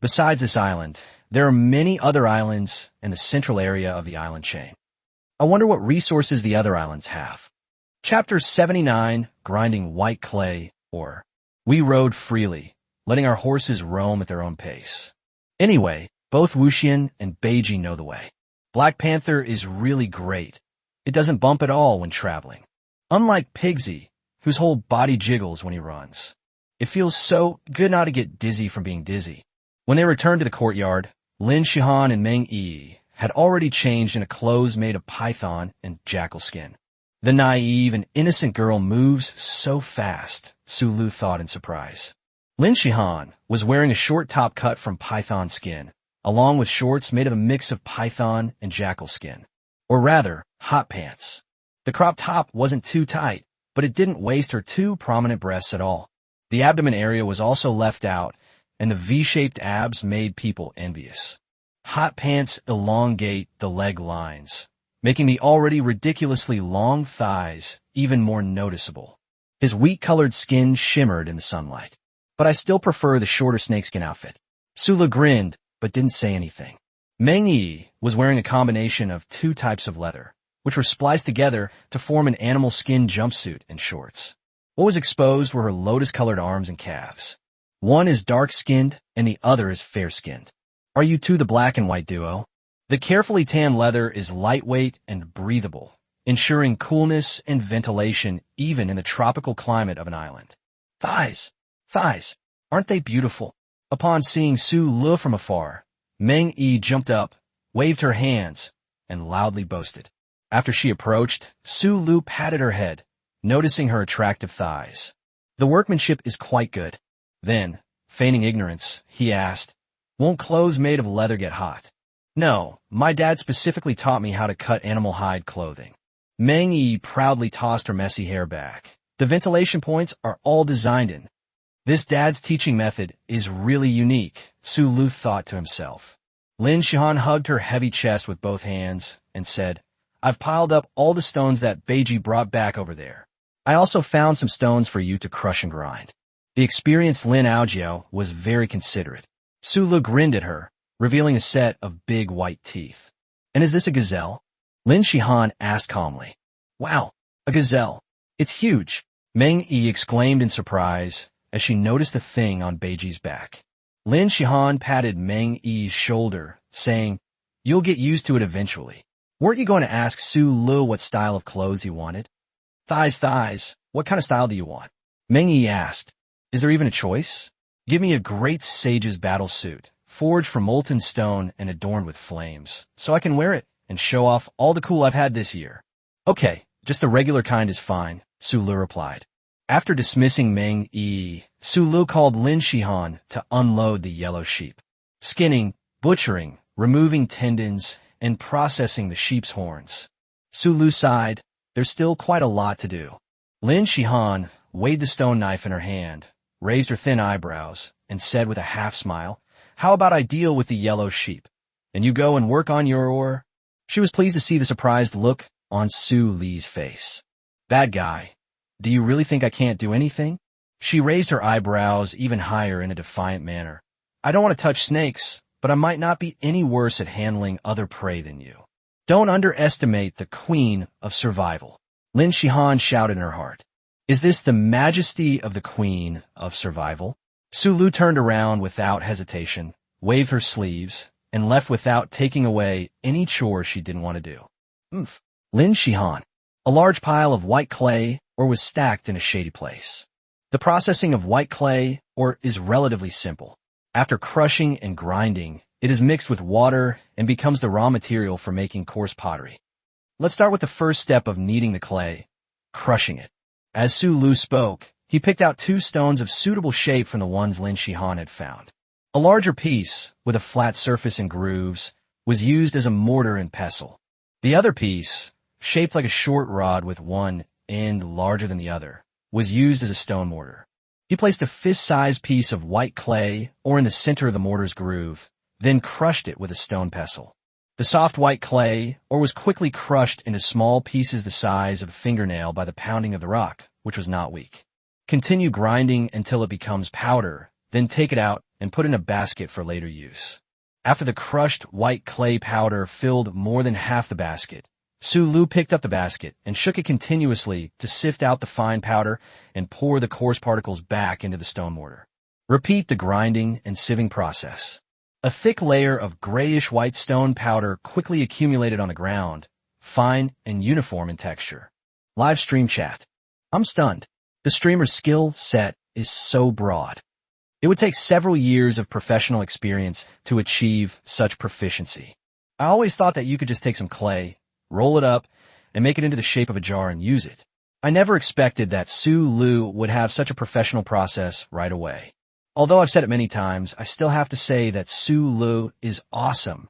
Besides this island, there are many other islands in the central area of the island chain. I wonder what resources the other islands have. Chapter 79, Grinding White Clay, or We Rode Freely, letting our horses roam at their own pace. Anyway, both Wuxian and Beiji know the way. Black Panther is really great. It doesn't bump at all when traveling. Unlike Pigsy, whose whole body jiggles when he runs. It feels so good not to get dizzy from being dizzy. When they returned to the courtyard, Lin Shihan and Meng Yi had already changed into clothes made of python and jackal skin. The naive and innocent girl moves so fast, Su Lu thought in surprise. Lin Shihan was wearing a short top cut from python skin, along with shorts made of a mix of python and jackal skin. Or rather, hot pants. The crop top wasn't too tight, but it didn't waste her two prominent breasts at all. The abdomen area was also left out, and the V-shaped abs made people envious. Hot pants elongate the leg lines, making the already ridiculously long thighs even more noticeable. His wheat-colored skin shimmered in the sunlight. But I still prefer the shorter snakeskin outfit. Sulu grinned, but didn't say anything. Meng Yi was wearing a combination of two types of leather, which were spliced together to form an animal skin jumpsuit and shorts. What was exposed were her lotus-colored arms and calves. One is dark-skinned, and the other is fair-skinned. Are you two the black and white duo? The carefully tanned leather is lightweight and breathable, ensuring coolness and ventilation even in the tropical climate of an island. Thighs, aren't they beautiful? Upon seeing Su Lu from afar, Meng Yi jumped up, waved her hands, and loudly boasted. After she approached, Su Lu patted her head, noticing her attractive thighs. The workmanship is quite good. Then, feigning ignorance, he asked, "Won't clothes made of leather get hot?" "No, my dad specifically taught me how to cut animal hide clothing." Meng Yi proudly tossed her messy hair back. The ventilation points are all designed in. This dad's teaching method is really unique, Su Lu thought to himself. Lin Shihan hugged her heavy chest with both hands and said, "I've piled up all the stones that Beiji brought back over there. I also found some stones for you to crush and grind." The experienced Lin Aojiao was very considerate. Su Lu grinned at her, revealing a set of big white teeth. "And is this a gazelle?" Lin Shihan asked calmly. "Wow, a gazelle. It's huge," Meng Yi exclaimed in surprise as she noticed the thing on Beiji's back. Lin Shihan patted Meng Yi's shoulder, saying, "You'll get used to it eventually. Weren't you going to ask Su Lu what style of clothes he wanted?" Thighs, what kind of style do you want?" Meng Yi asked. "Is there even a choice? Give me a great sage's battle suit, forged from molten stone and adorned with flames, so I can wear it and show off all the cool I've had this year." "Okay, just the regular kind is fine," Su Lu replied. After dismissing Meng Yi, Su Lu called Lin Shihan to unload the yellow sheep. Skinning, butchering, removing tendons, and processing the sheep's horns. Su Lu sighed. There's still quite a lot to do. Lin Shihan weighed the stone knife in her hand, raised her thin eyebrows, and said with a half-smile, "How about I deal with the yellow sheep, and you go and work on your..." She was pleased to see the surprised look on Su Li's face. "Bad guy. Do you really think I can't do anything?" She raised her eyebrows even higher in a defiant manner. "I don't want to touch snakes, but I might not be any worse at handling other prey than you." "Don't underestimate the queen of survival," Lin Shihan shouted in her heart. "Is this the majesty of the queen of survival?" Su Lu turned around without hesitation, waved her sleeves, and left without taking away any chore she didn't want to do. Lin Shihan. A large pile of white clay ore was stacked in a shady place. The processing of white clay ore is relatively simple. After crushing and grinding, it is mixed with water and becomes the raw material for making coarse pottery. Let's start with the first step of kneading the clay, crushing it. As Su Lu spoke, he picked out two stones of suitable shape from the ones Lin Shihan had found. A larger piece, with a flat surface and grooves, was used as a mortar and pestle. The other piece, shaped like a short rod with one end larger than the other, was used as a stone mortar. He placed a fist-sized piece of white clay ore in the center of the mortar's groove, then crushed it with a stone pestle. The soft white clay ore was quickly crushed into small pieces the size of a fingernail by the pounding of the rock, which was not weak. Continue grinding until it becomes powder, then take it out and put in a basket for later use. After the crushed white clay powder filled more than half the basket, Su Lu picked up the basket and shook it continuously to sift out the fine powder and pour the coarse particles back into the stone mortar. Repeat the grinding and sieving process. A thick layer of grayish-white stone powder quickly accumulated on the ground, fine and uniform in texture. Live stream chat. I'm stunned. The streamer's skill set is so broad. It would take several years of professional experience to achieve such proficiency. I always thought that you could just take some clay, roll it up, and make it into the shape of a jar and use it. I never expected that Su Lu would have such a professional process right away. Although I've said it many times, I still have to say that Su Lu is awesome.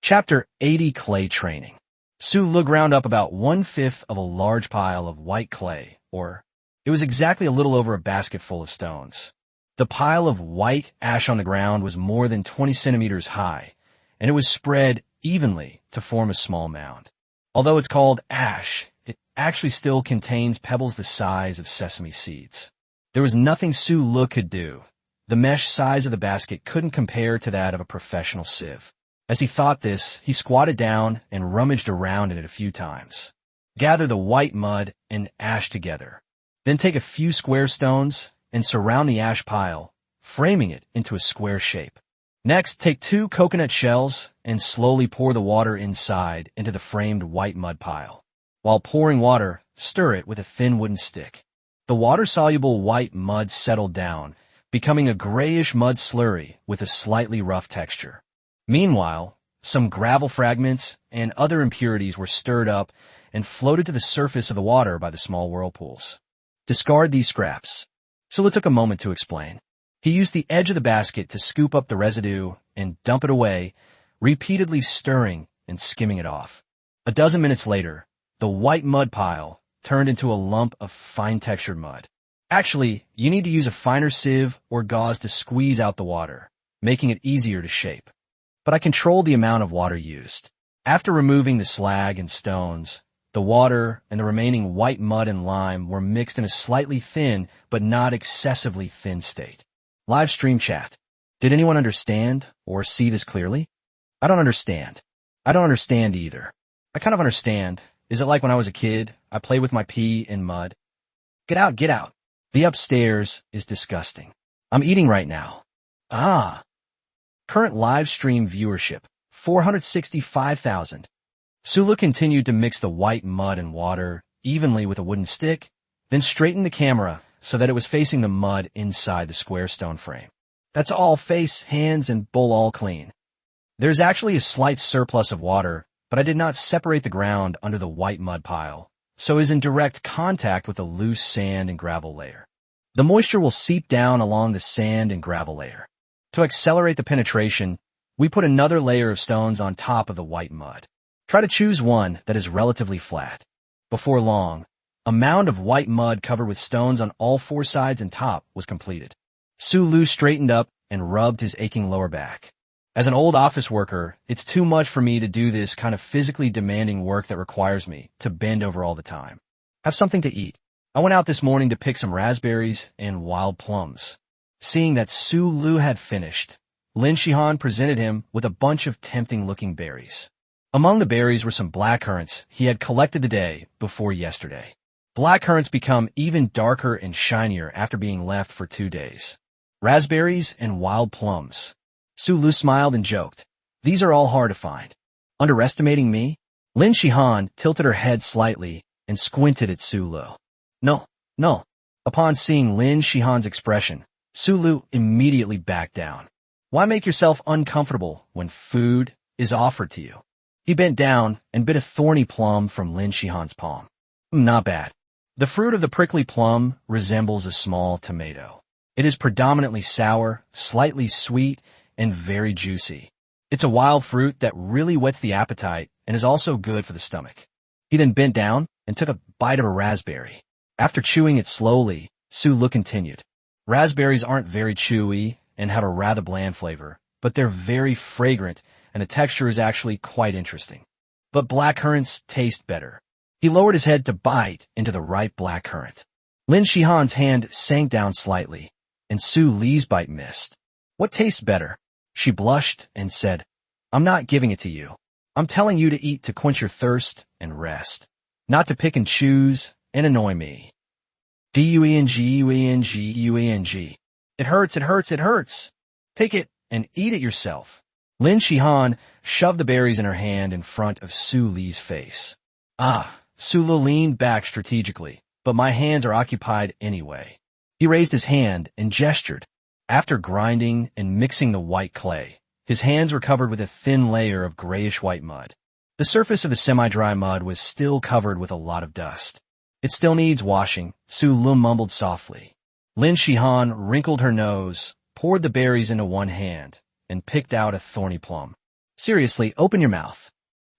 Chapter 80 Clay Training. Su Lu ground up about 1/5 of a large pile of white clay, or it was exactly a little over a basket full of stones. The pile of white ash on the ground was more than 20 centimeters high, and it was spread evenly to form a small mound. Although it's called ash, it actually still contains pebbles the size of sesame seeds. There was nothing Su Lu could do. The mesh size of the basket couldn't compare to that of a professional sieve. As he thought this, he squatted down and rummaged around in it a few times. Gather the white mud and ash together. Then take a few square stones and surround the ash pile, framing it into a square shape. Next, take 2 coconut shells and slowly pour the water inside into the framed white mud pile. While pouring water, stir it with a thin wooden stick. The water-soluble white mud settled down, becoming a grayish mud slurry with a slightly rough texture. Meanwhile, some gravel fragments and other impurities were stirred up and floated to the surface of the water by the small whirlpools. Discard these scraps. Sula took a moment to explain. He used the edge of the basket to scoop up the residue and dump it away, repeatedly stirring and skimming it off. A dozen minutes later, the white mud pile turned into a lump of fine-textured mud. Actually, you need to use a finer sieve or gauze to squeeze out the water, making it easier to shape. But I controlled the amount of water used. After removing the slag and stones, the water and the remaining white mud and lime were mixed in a slightly thin but not excessively thin state. Live stream chat. Did anyone understand or see this clearly? I don't understand. I don't understand either. I kind of understand. Is it like when I was a kid, I played with my pee in mud? Get out, get out. The upstairs is disgusting. I'm eating right now. Ah. Current live stream viewership, 465,000. Sula continued to mix the white mud and water evenly with a wooden stick, then straightened the camera so that it was facing the mud inside the square stone frame. That's all, face, hands, and bowl all clean. There's actually a slight surplus of water, but I did not separate the ground under the white mud pile, so is in direct contact with the loose sand and gravel layer. The moisture will seep down along the sand and gravel layer. To accelerate the penetration, we put another layer of stones on top of the white mud. Try to choose one that is relatively flat. Before long, a mound of white mud covered with stones on all 4 sides and top was completed. Su Lu straightened up and rubbed his aching lower back. As an old office worker, it's too much for me to do this kind of physically demanding work that requires me to bend over all the time. Have something to eat. I went out this morning to pick some raspberries and wild plums. Seeing that Su Lu had finished, Lin Shihan presented him with a bunch of tempting-looking berries. Among the berries were some blackcurrants he had collected the day before yesterday. Blackcurrants become even darker and shinier after being left for 2 days. Raspberries and wild plums. Su Lu smiled and joked. These are all hard to find. Underestimating me? Lin Shihan tilted her head slightly and squinted at Su Lu. No. Upon seeing Lin Shihan's expression, Su Lu immediately backed down. Why make yourself uncomfortable when food is offered to you? He bent down and bit a thorny plum from Lin Shihan's palm. Not bad. The fruit of the prickly plum resembles a small tomato. It is predominantly sour, slightly sweet, and very juicy. It's a wild fruit that really whets the appetite and is also good for the stomach. He then bent down and took a bite of a raspberry. After chewing it slowly, Su Lu continued. Raspberries aren't very chewy and have a rather bland flavor, but they're very fragrant and the texture is actually quite interesting. But blackcurrants taste better. He lowered his head to bite into the ripe blackcurrant. Lin Shihan's hand sank down slightly, and Su Li's bite missed. What tastes better? She blushed and said, I'm not giving it to you. I'm telling you to eat to quench your thirst and rest, not to pick and choose and annoy me. Dueng. It hurts. Take it and eat it yourself. Lin Shihan shoved the berries in her hand in front of Su Li's face. Su Lu leaned back strategically, but my hands are occupied anyway. He raised his hand and gestured. After grinding and mixing the white clay, his hands were covered with a thin layer of grayish-white mud. The surface of the semi-dry mud was still covered with a lot of dust. It still needs washing, Su Lu mumbled softly. Lin Shihan wrinkled her nose, poured the berries into one hand, and picked out a thorny plum. Seriously, open your mouth.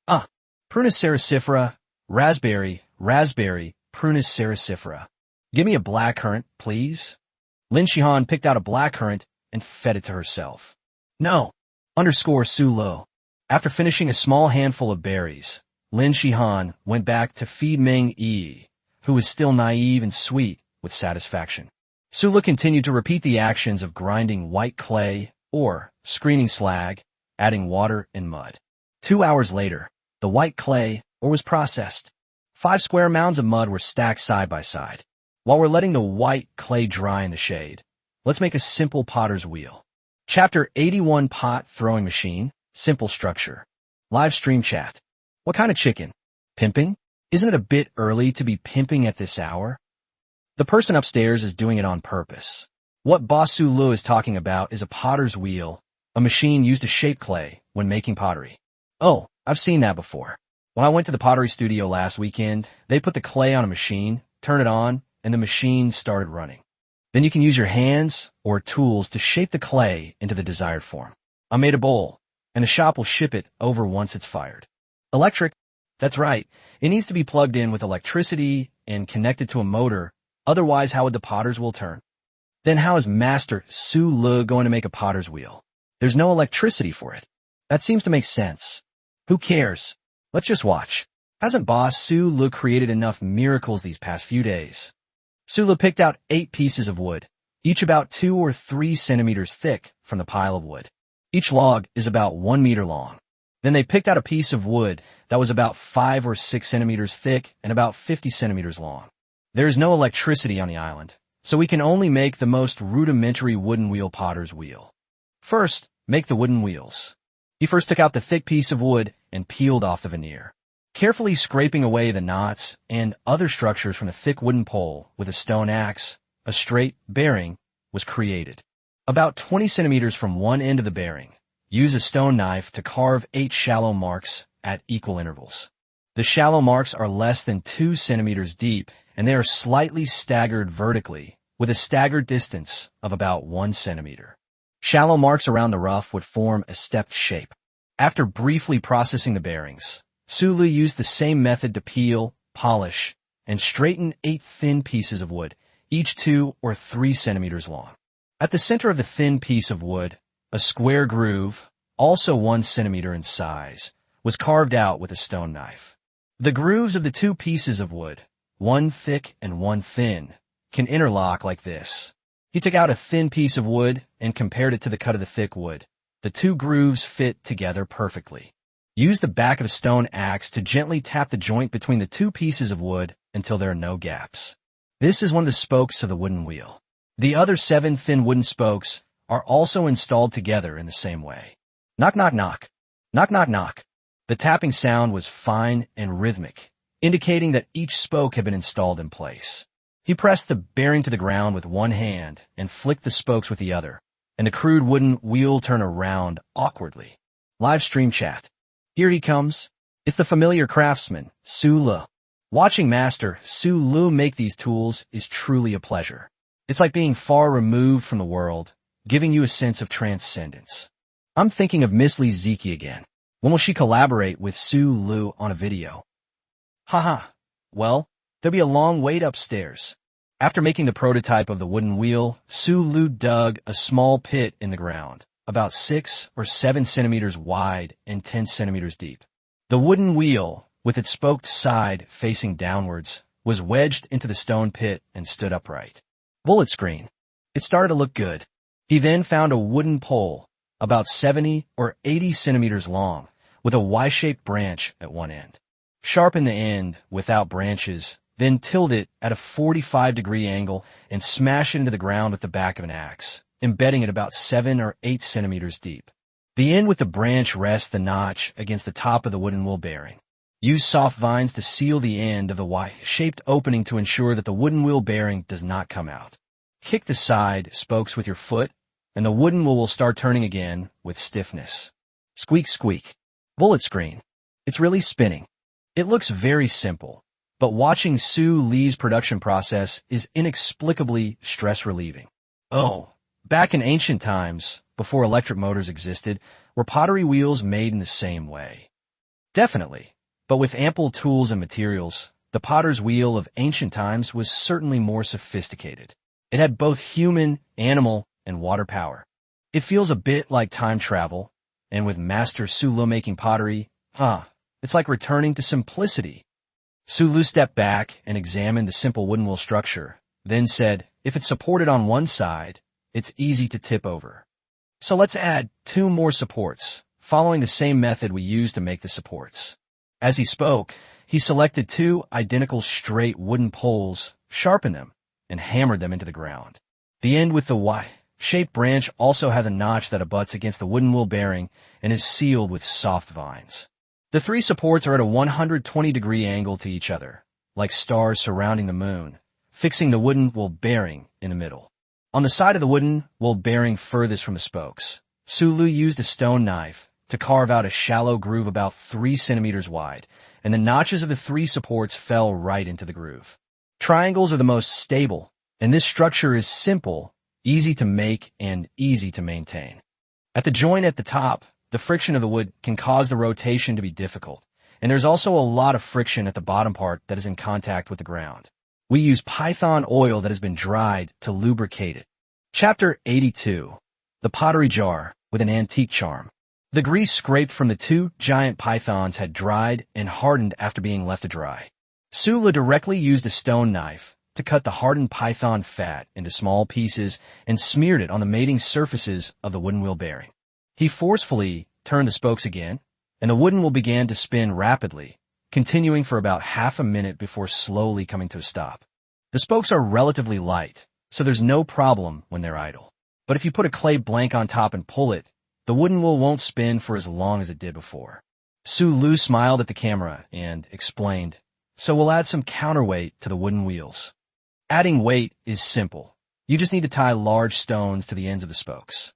Ah, Prunus ceracifera, raspberry, Prunus ceracifera. Give me a blackcurrant, please. Lin Shihan picked out a blackcurrant and fed it to herself. No. Su Lo. After finishing a small handful of berries, Lin Shihan went back to feed Meng Yi, who was still naive and sweet with satisfaction. Su Lo continued to repeat the actions of grinding white clay or screening slag, adding water and mud. 2 hours later, the white clay ore was processed. 5 square mounds of mud were stacked side by side. While we're letting the white clay dry in the shade, let's make a simple potter's wheel. Chapter 81 Pot Throwing Machine. Simple structure. Live stream chat. What kind of chicken? Pimping? Isn't it a bit early to be pimping at this hour? The person upstairs is doing it on purpose. What Boss Su Lu is talking about is a potter's wheel, a machine used to shape clay when making pottery. Oh, I've seen that before. When I went to the pottery studio last weekend, they put the clay on a machine, turn it on, and the machine started running. Then you can use your hands or tools to shape the clay into the desired form. I made a bowl, and the shop will ship it over once it's fired. Electric? That's right. It needs to be plugged in with electricity and connected to a motor, otherwise how would the potter's wheel turn? Then how is Master Su Lu going to make a potter's wheel? There's no electricity for it. That seems to make sense. Who cares? Let's just watch. Hasn't Boss Su Lu created enough miracles these past few days? Su Lu picked out 8 pieces of wood, each about 2 or 3 centimeters thick from the pile of wood. Each log is about 1 meter long. Then they picked out a piece of wood that was about 5 or 6 centimeters thick and about 50 centimeters long. There is no electricity on the island, so we can only make the most rudimentary wooden wheel potter's wheel. First, make the wooden wheels. He first took out the thick piece of wood and peeled off the veneer, carefully scraping away the knots and other structures from the thick wooden pole with a stone axe. A straight bearing was created. About 20 centimeters from one end of the bearing, use a stone knife to carve 8 shallow marks at equal intervals. The shallow marks are less than 2 centimeters deep, and they are slightly staggered vertically with a staggered distance of about 1 centimeter. Shallow marks around the rough would form a stepped shape. After briefly processing the bearings, Su Lu used the same method to peel, polish, and straighten 8 thin pieces of wood, each 2 or 3 centimeters long. At the center of the thin piece of wood, a square groove, also 1 centimeter in size, was carved out with a stone knife. The grooves of the 2 pieces of wood, one thick and one thin, can interlock like this. He took out a thin piece of wood and compared it to the cut of the thick wood. The 2 grooves fit together perfectly. Use the back of a stone axe to gently tap the joint between the 2 pieces of wood until there are no gaps. This is one of the spokes of the wooden wheel. The other 7 thin wooden spokes are also installed together in the same way. Knock, knock, knock. Knock, knock, knock. The tapping sound was fine and rhythmic, indicating that each spoke had been installed in place. He pressed the bearing to the ground with one hand and flicked the spokes with the other, and the crude wooden wheel turned around awkwardly. Live stream chat. Here he comes. It's the familiar craftsman, Su Lu. Watching Master Su Lu make these tools is truly a pleasure. It's like being far removed from the world, giving you a sense of transcendence. I'm thinking of Miss Lee Ziki again. When will she collaborate with Su Lu on a video? Haha. Well, there'll be a long wait upstairs. After making the prototype of the wooden wheel, Su Lu dug a small pit in the ground, about 6 or 7 centimeters wide and 10 centimeters deep. The wooden wheel, with its spoked side facing downwards, was wedged into the stone pit and stood upright. Bullet screen. It started to look good. He then found a wooden pole, about 70 or 80 centimeters long, with a Y-shaped branch at one end. Sharpen the end without branches, then tilt it at a 45-degree angle and smash it into the ground with the back of an axe, embedding it about 7 or 8 centimeters deep. The end with the branch rests the notch against the top of the wooden wheel bearing. Use soft vines to seal the end of the Y-shaped opening to ensure that the wooden wheel bearing does not come out. Kick the side spokes with your foot, and the wooden wheel will start turning again with stiffness. Squeak, squeak. Bullet screen. It's really spinning. It looks very simple, but watching Su Lee's production process is inexplicably stress-relieving. Oh, Back in ancient times, before electric motors existed, were pottery wheels made in the same way? Definitely. But with ample tools and materials, the potter's wheel of ancient times was certainly more sophisticated. It had both human, animal, and water power. It feels a bit like time travel, and with Master Sulu making pottery, it's like returning to simplicity. Sulu stepped back and examined the simple wooden wheel structure, then said, if it's supported on one side, it's easy to tip over. So let's add 2 more supports, following the same method we used to make the supports. As he spoke, he selected 2 identical straight wooden poles, sharpened them, and hammered them into the ground. The end with the Y-shaped branch also has a notch that abuts against the wooden wheel bearing and is sealed with soft vines. The 3 supports are at a 120-degree angle to each other, like stars surrounding the moon, fixing the wooden wheel bearing in the middle. On the side of the wooden wheel bearing furthest from the spokes, Sulu used a stone knife to carve out a shallow groove about 3 centimeters wide, and the notches of the 3 supports fell right into the groove. Triangles are the most stable, and this structure is simple, easy to make, and easy to maintain. At the joint at the top, the friction of the wood can cause the rotation to be difficult, and there's also a lot of friction at the bottom part that is in contact with the ground. We use python oil that has been dried to lubricate it. Chapter 82. The Pottery Jar with an Antique Charm. The grease scraped from the 2 giant pythons had dried and hardened after being left to dry. Sulu directly used a stone knife to cut the hardened python fat into small pieces and smeared it on the mating surfaces of the wooden wheel bearing. He forcefully turned the spokes again, and the wooden wheel began to spin rapidly, continuing for about half a minute before slowly coming to a stop. The spokes are relatively light, so there's no problem when they're idle. But if you put a clay blank on top and pull it, the wooden wheel won't spin for as long as it did before. Sulu smiled at the camera and explained, so we'll add some counterweight to the wooden wheels. Adding weight is simple. You just need to tie large stones to the ends of the spokes.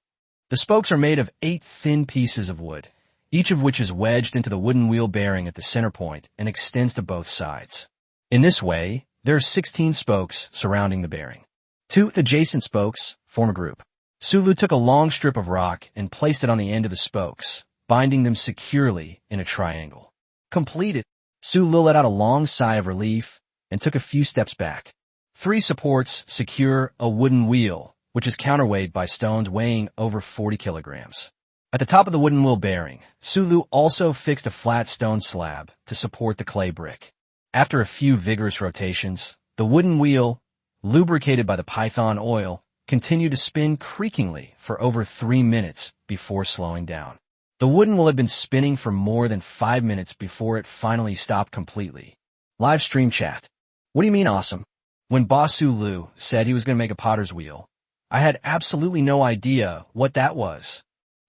The spokes are made of 8 thin pieces of wood, each of which is wedged into the wooden wheel bearing at the center point and extends to both sides. In this way, there are 16 spokes surrounding the bearing. 2 adjacent spokes form a group. Sulu took a long strip of rock and placed it on the end of the spokes, binding them securely in a triangle. Completed, Sulu let out a long sigh of relief and took a few steps back. 3 supports secure a wooden wheel, which is counterweighted by stones weighing over 40 kilograms. At the top of the wooden wheel bearing, Sulu also fixed a flat stone slab to support the clay brick. After a few vigorous rotations, the wooden wheel, lubricated by the python oil, continued to spin creakingly for over 3 minutes before slowing down. The wooden wheel had been spinning for more than 5 minutes before it finally stopped completely. Live stream chat. What do you mean awesome? When Boss Sulu said he was going to make a potter's wheel, I had absolutely no idea what that was.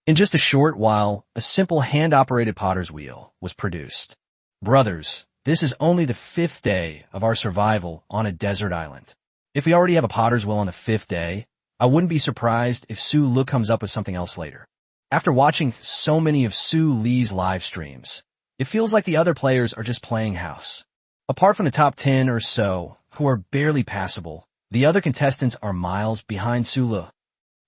In just a short while, a simple hand-operated potter's wheel was produced. Brothers, this is only the 5th day of our survival on a desert island. If we already have a potter's wheel on the 5th day, I wouldn't be surprised if Sulu comes up with something else later. After watching so many of Suli's live streams, it feels like the other players are just playing house. Apart from the top 10 or so, who are barely passable, the other contestants are miles behind Sulu.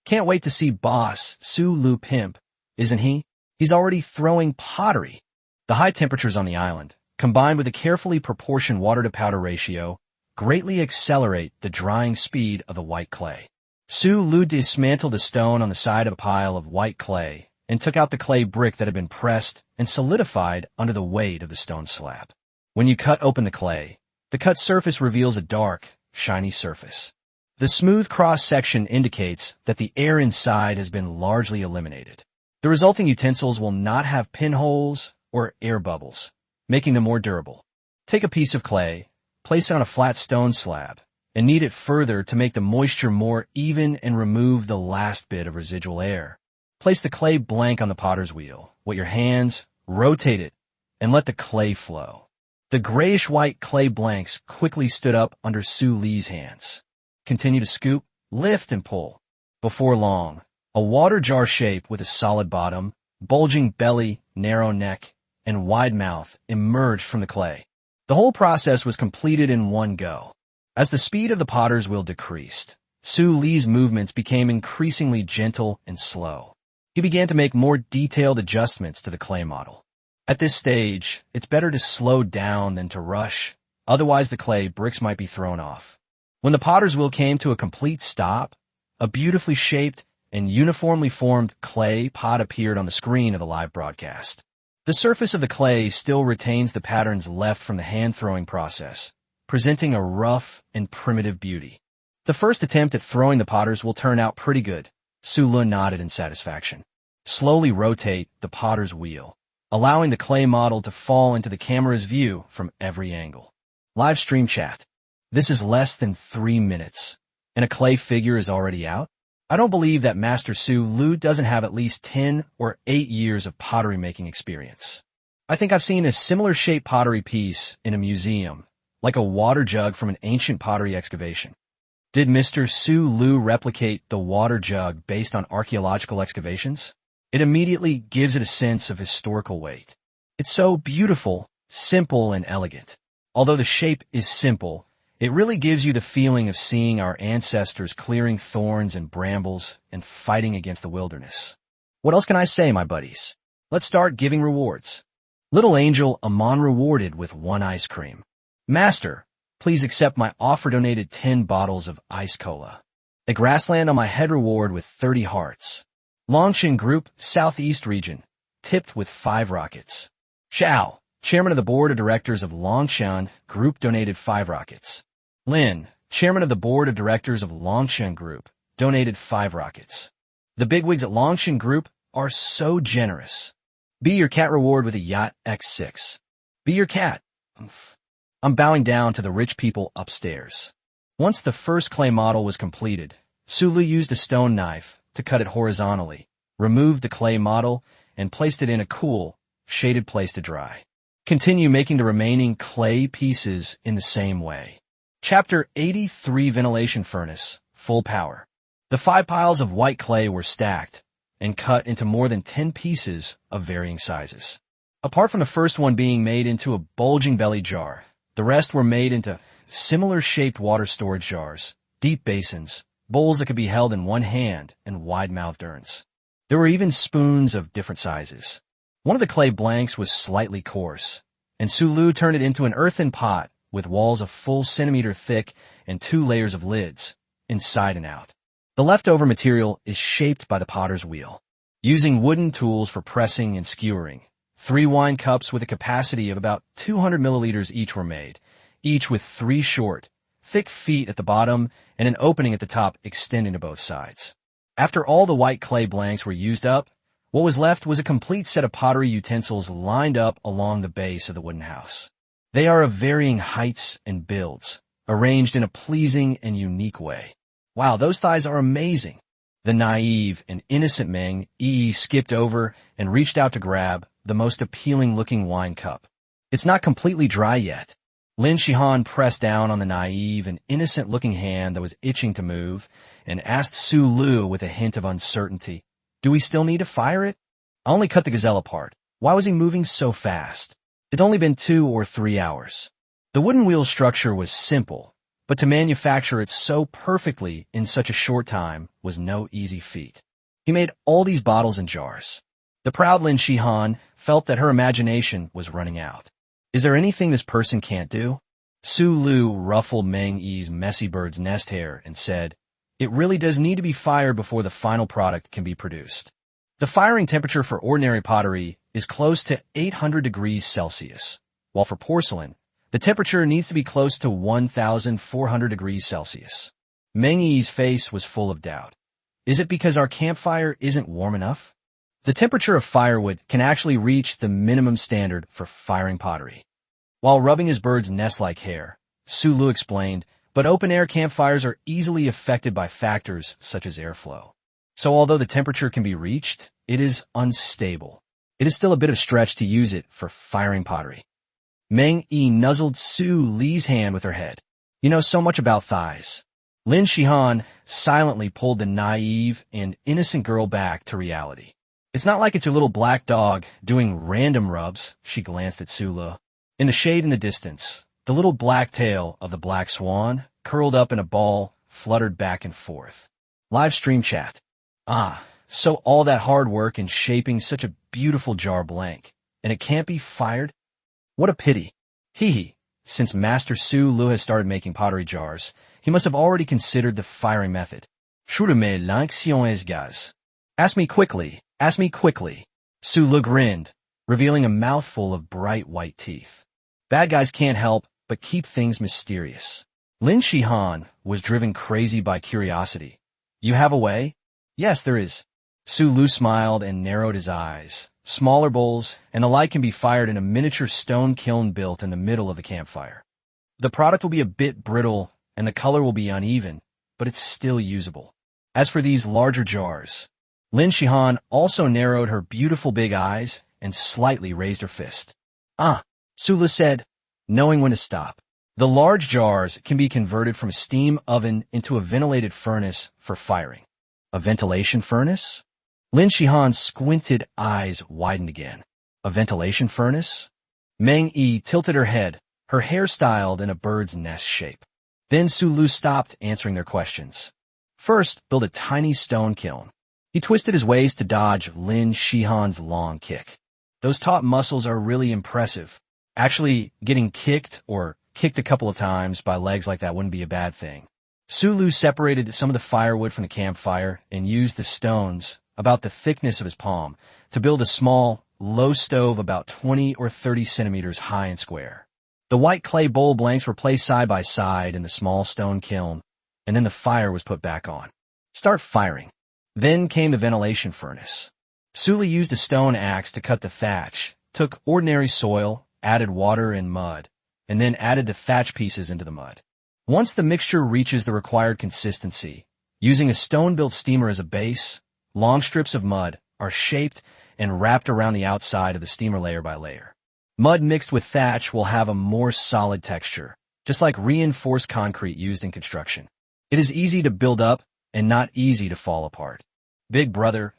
Can't wait to see Boss Sulu pimp, isn't he? He's already throwing pottery. The high temperatures on the island, combined with a carefully proportioned water-to-powder ratio, greatly accelerate the drying speed of the white clay. Sulu dismantled a stone on the side of a pile of white clay and took out the clay brick that had been pressed and solidified under the weight of the stone slab. When you cut open the clay, the cut surface reveals a dark, shiny surface. The smooth cross-section indicates that the air inside has been largely eliminated. The resulting utensils will not have pinholes or air bubbles, making them more durable. Take a piece of clay, place it on a flat stone slab, and knead it further to make the moisture more even and remove the last bit of residual air. Place the clay blank on the potter's wheel. With your hands, rotate it, and let the clay flow. The grayish-white clay blanks quickly stood up under Suli's hands. Continue to scoop, lift, and pull. Before long, a water jar shape with a solid bottom, bulging belly, narrow neck, and wide mouth emerged from the clay. The whole process was completed in one go. As the speed of the potter's wheel decreased, Su Li's movements became increasingly gentle and slow. He began to make more detailed adjustments to the clay model. At this stage, it's better to slow down than to rush, otherwise the clay bricks might be thrown off. When the potter's wheel came to a complete stop, a beautifully shaped and uniformly formed clay pot appeared on the screen of the live broadcast. The surface of the clay still retains the patterns left from the hand-throwing process, presenting a rough and primitive beauty. The first attempt at throwing the potters will turn out pretty good. Su Li nodded in satisfaction. Slowly rotate the potter's wheel, allowing the clay model to fall into the camera's view from every angle. Live stream chat. This is less than 3 minutes, and a clay figure is already out? I don't believe that Master Su Li doesn't have at least 10 or 8 years of pottery making experience. I think I've seen a similar shaped pottery piece in a museum, like a water jug from an ancient pottery excavation. Did Mr. Su Li replicate the water jug based on archaeological excavations? It immediately gives it a sense of historical weight. It's so beautiful, simple, and elegant. Although the shape is simple, it really gives you the feeling of seeing our ancestors clearing thorns and brambles and fighting against the wilderness. What else can I say, my buddies? Let's start giving rewards. Little Angel Amon rewarded with 1 ice cream. Master, please accept my offer, donated 10 bottles of ice cola. A grassland on my head reward with 30 hearts. Longshan Group, Southeast Region, tipped with 5 rockets. Xiao, Chairman of the Board of Directors of Longshan Group, donated 5 rockets. Lin, Chairman of the Board of Directors of Longshan Group, donated 5 rockets. The bigwigs at Longshan Group are so generous. Be Your Cat reward with a Yacht X6. Be Your Cat. I'm bowing down to the rich people upstairs. Once the first clay model was completed, Su Li used a stone knife to cut it horizontally, removed the clay model, and placed it in a cool, shaded place to dry. Continue making the remaining clay pieces in the same way. Chapter 83, Ventilation Furnace, Full Power. The 5 piles of white clay were stacked and cut into more than 10 pieces of varying sizes. Apart from the first one being made into a bulging belly jar, the rest were made into similar-shaped water storage jars, deep basins, bowls that could be held in one hand, and wide-mouthed urns. There were even spoons of different sizes. One of the clay blanks was slightly coarse, and Su Li turned it into an earthen pot with walls a full centimeter thick and 2 layers of lids, inside and out. The leftover material is shaped by the potter's wheel. Using wooden tools for pressing and skewering, 3 wine cups with a capacity of about 200 milliliters each were made, each with 3 short, thick feet at the bottom and an opening at the top extending to both sides. After all the white clay blanks were used up, what was left was a complete set of pottery utensils lined up along the base of the wooden house. They are of varying heights and builds, arranged in a pleasing and unique way. Wow, those thighs are amazing. The naive and innocent Meng Yi skipped over and reached out to grab the most appealing-looking wine cup. It's not completely dry yet. Lin Shihan pressed down on the naive and innocent-looking hand that was itching to move and asked Su Li with a hint of uncertainty, "Do we still need to fire it?" "I only cut the gazelle apart. Why was he moving so fast? It's only been 2 or 3 hours." The wooden wheel structure was simple, but to manufacture it so perfectly in such a short time was no easy feat. He made all these bottles and jars. The proud Lin Shihan felt that her imagination was running out. Is there anything this person can't do? Su Li ruffled Meng Yi's messy bird's nest hair and said, "It really does need to be fired before the final product can be produced. The firing temperature for ordinary pottery is close to 800 degrees Celsius, while for porcelain, the temperature needs to be close to 1,400 degrees Celsius." Meng Yi's face was full of doubt. Is it because our campfire isn't warm enough? The temperature of firewood can actually reach the minimum standard for firing pottery. While rubbing his bird's nest-like hair, Su Li explained, but open-air campfires are easily affected by factors such as airflow. So although the temperature can be reached, it is unstable. It is still a bit of stretch to use it for firing pottery. Meng Yi nuzzled Su Li's hand with her head. "You know so much about thighs." Lin Shihan silently pulled the naive and innocent girl back to reality. "It's not like it's your little black dog doing random rubs," she glanced at Su Li. In the shade in the distance, the little black tail of the black swan curled up in a ball fluttered back and forth. Live stream chat. Ah, so all that hard work in shaping such a beautiful jar blank, and it can't be fired? What a pity. Hee hee. Since Master Su Lu has started making pottery jars, he must have already considered the firing method. Shoot-me l'action es gaz. Ask me quickly, ask me quickly. Su Lu grinned, revealing a mouthful of bright white teeth. Bad guys can't help but keep things mysterious. Lin Shihan was driven crazy by curiosity. You have a way? Yes, there is. Su Lu smiled and narrowed his eyes. Smaller bowls and the like can be fired in a miniature stone kiln built in the middle of the campfire. The product will be a bit brittle and the color will be uneven, but it's still usable. As for these larger jars, Lin Shihan also narrowed her beautiful big eyes and slightly raised her fist. Ah, Su Lu said, knowing when to stop. The large jars can be converted from a steam oven into a ventilated furnace for firing. A ventilation furnace? Lin Shihan's squinted eyes widened again. A ventilation furnace? Meng Yi tilted her head, her hair styled in a bird's nest shape. Then Su Lu stopped answering their questions. First, build a tiny stone kiln. He twisted his waist to dodge Lin Shihan's long kick. Those taut muscles are really impressive. Actually, getting kicked or kicked a couple of times by legs like that wouldn't be a bad thing. Su Lu separated some of the firewood from the campfire and used the stones, about the thickness of his palm, to build a small, low stove about 20 or 30 centimeters high and square. The white clay bowl blanks were placed side by side in the small stone kiln, and then the fire was put back on. Start firing. Then came the ventilation furnace. Su Lu used a stone axe to cut the thatch, took ordinary soil, added water and mud, and then added the thatch pieces into the mud. Once the mixture reaches the required consistency, using a stone-built steamer as a base, long strips of mud are shaped and wrapped around the outside of the steamer layer by layer. Mud mixed with thatch will have a more solid texture, just like reinforced concrete used in construction. It is easy to build up and not easy to fall apart. Big brother,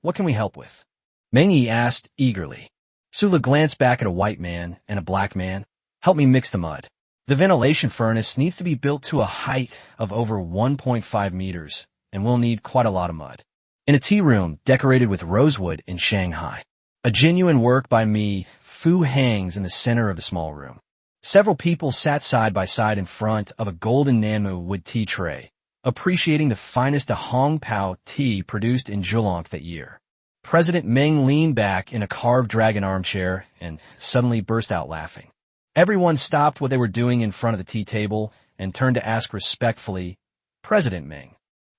what can we help with? Meng Yi asked eagerly. Su Lu glanced back at a white man and a black man. Help me mix the mud. The ventilation furnace needs to be built to a height of over 1.5 meters and will need quite a lot of mud. In a tea room decorated with rosewood in Shanghai. A genuine work by me, Fu hangs in the center of the small room. Several people sat side by side in front of a golden nanmu wood tea tray, appreciating the finest Hong Pao tea produced in Zhejiang that year. President Meng leaned back in a carved dragon armchair and suddenly burst out laughing. Everyone stopped what they were doing in front of the tea table and turned to ask respectfully, President Meng.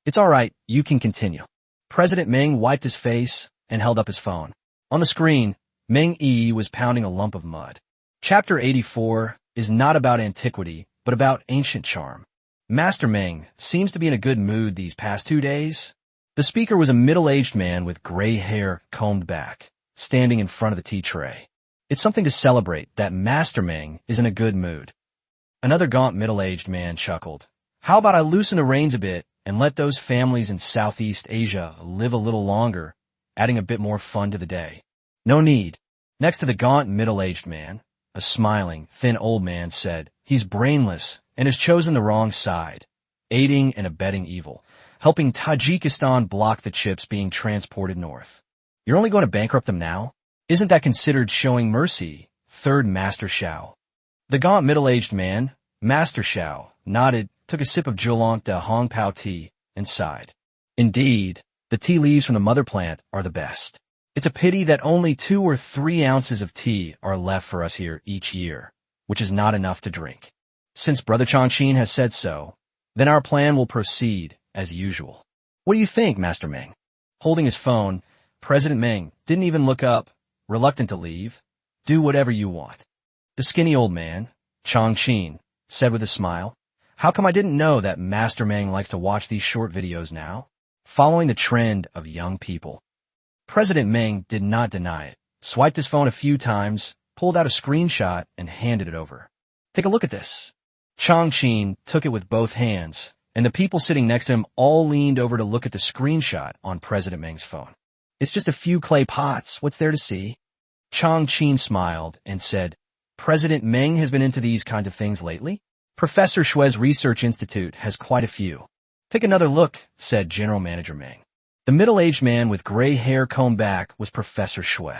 It's all right, you can continue. President Meng wiped his face and held up his phone. On the screen, Meng Yi was pounding a lump of mud. Chapter 84 is not about antiquity, but about ancient charm. Master Meng seems to be in a good mood these past 2 days. The speaker was a middle-aged man with gray hair combed back, standing in front of the tea tray. It's something to celebrate that Master Meng is in a good mood. Another gaunt middle-aged man chuckled. How about I loosen the reins a bit and let those families in Southeast Asia live a little longer, adding a bit more fun to the day? No need. Next to the gaunt middle-aged man, a smiling, thin old man said, he's brainless and has chosen the wrong side, aiding and abetting evil, helping Tajikistan block the chips being transported north. You're only going to bankrupt them now? Isn't that considered showing mercy? Third Master Shao. The gaunt middle-aged man, Master Shao, nodded, took a sip of Zhejiang de Hong Pao tea, and sighed. Indeed, the tea leaves from the mother plant are the best. It's a pity that only 2 or 3 ounces of tea are left for us here each year, which is not enough to drink. Since Brother Chongqing has said so, then our plan will proceed as usual. What do you think, Master Meng? Holding his phone, President Meng didn't even look up, reluctant to leave. Do whatever you want. The skinny old man, Chongqing, said with a smile. How come I didn't know that Master Meng likes to watch these short videos now? Following the trend of young people. President Meng did not deny it, swiped his phone a few times, pulled out a screenshot, and handed it over. Take a look at this. Chongqing took it with both hands, and the people sitting next to him all leaned over to look at the screenshot on President Meng's phone. It's just a few clay pots. What's there to see? Chongqing smiled and said, President Meng has been into these kinds of things lately? Professor Shue's Research Institute has quite a few. Take another look, said General Manager Meng. The middle-aged man with gray hair combed back was Professor Shue.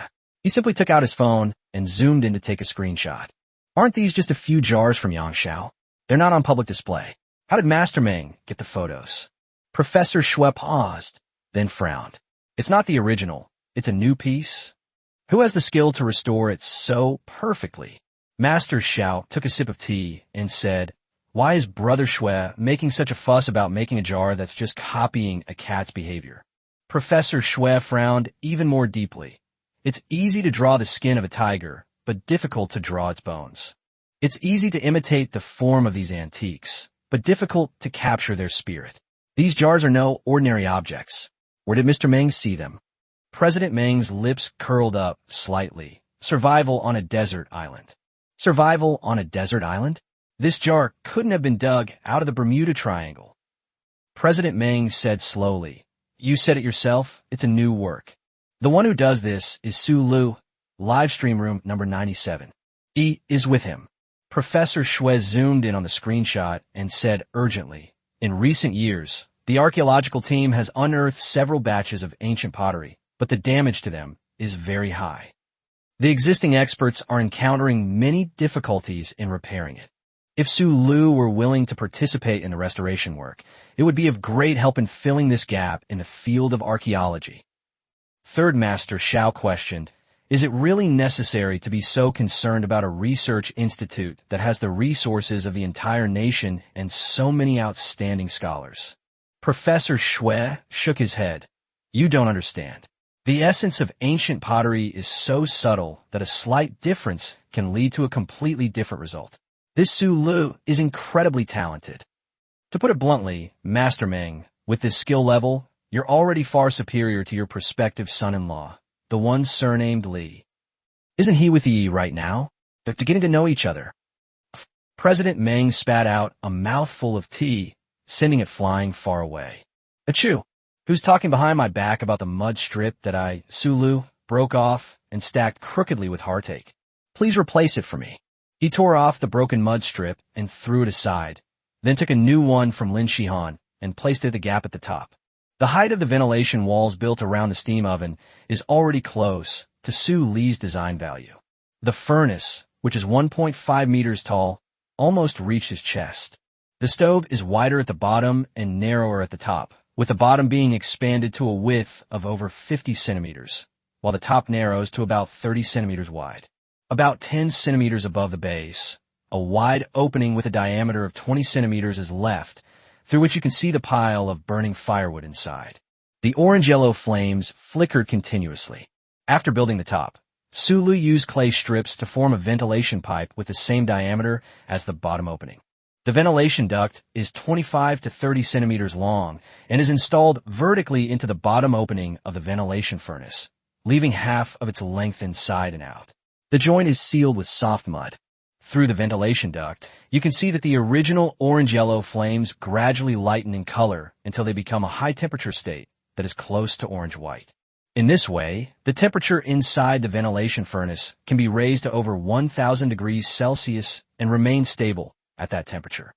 He simply took out his phone and zoomed in to take a screenshot. Aren't these just a few jars from Yangshao? They're not on public display. How did Master Meng get the photos? Professor Shue paused, then frowned. It's not the original. It's a new piece. Who has the skill to restore it so perfectly? Master Xiao took a sip of tea and said, why is Brother Shue making such a fuss about making a jar that's just copying a cat's behavior? Professor Shue frowned even more deeply. It's easy to draw the skin of a tiger, but difficult to draw its bones. It's easy to imitate the form of these antiques, but difficult to capture their spirit. These jars are no ordinary objects. Where did Mr. Meng see them? President Meng's lips curled up slightly. Survival on a desert island. Survival on a desert island? This jar couldn't have been dug out of the Bermuda Triangle. President Meng said slowly, you said it yourself, it's a new work. The one who does this is Su Lu, live stream room number 97. He is with him. Professor Shue zoomed in on the screenshot and said urgently, in recent years, the archaeological team has unearthed several batches of ancient pottery, but the damage to them is very high. The existing experts are encountering many difficulties in repairing it. If Su Lu were willing to participate in the restoration work, it would be of great help in filling this gap in the field of archaeology. Third Master Xiao questioned, is it really necessary to be so concerned about a research institute that has the resources of the entire nation and so many outstanding scholars? Professor Shue shook his head. You don't understand. The essence of ancient pottery is so subtle that a slight difference can lead to a completely different result. This Su Lu is incredibly talented. To put it bluntly, Master Meng, with this skill level, you're already far superior to your prospective son-in-law, the one surnamed Li. Isn't he with Yi right now? They're beginning to know each other. President Meng spat out a mouthful of tea, sending it flying far away. Achoo! Who's talking behind my back about the mud strip that I, Su Lu, broke off and stacked crookedly with heartache? Please replace it for me. He tore off the broken mud strip and threw it aside, then took a new one from Lin Shihan and placed it at the gap at the top. The height of the ventilation walls built around the steam oven is already close to Su Li's design value. The furnace, which is 1.5 meters tall, almost reached his chest. The stove is wider at the bottom and narrower at the top, with the bottom being expanded to a width of over 50 centimeters, while the top narrows to about 30 centimeters wide. About 10 centimeters above the base, a wide opening with a diameter of 20 centimeters is left, through which you can see the pile of burning firewood inside. The orange-yellow flames flickered continuously. After building the top, Su Lu used clay strips to form a ventilation pipe with the same diameter as the bottom opening. The ventilation duct is 25 to 30 centimeters long and is installed vertically into the bottom opening of the ventilation furnace, leaving half of its length inside and out. The joint is sealed with soft mud. Through the ventilation duct, you can see that the original orange-yellow flames gradually lighten in color until they become a high-temperature state that is close to orange-white. In this way, the temperature inside the ventilation furnace can be raised to over 1,000 degrees Celsius and remain stable at that temperature.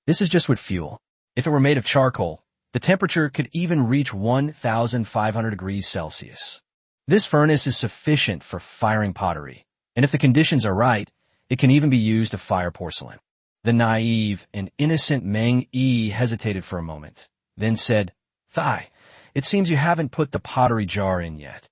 This is just with fuel. If it were made of charcoal, the temperature could even reach 1,500 degrees Celsius. This furnace is sufficient for firing pottery, and if the conditions are right, it can even be used to fire porcelain. The naive and innocent Meng Yi hesitated for a moment, then said, Thai, it seems you haven't put the pottery jar in yet.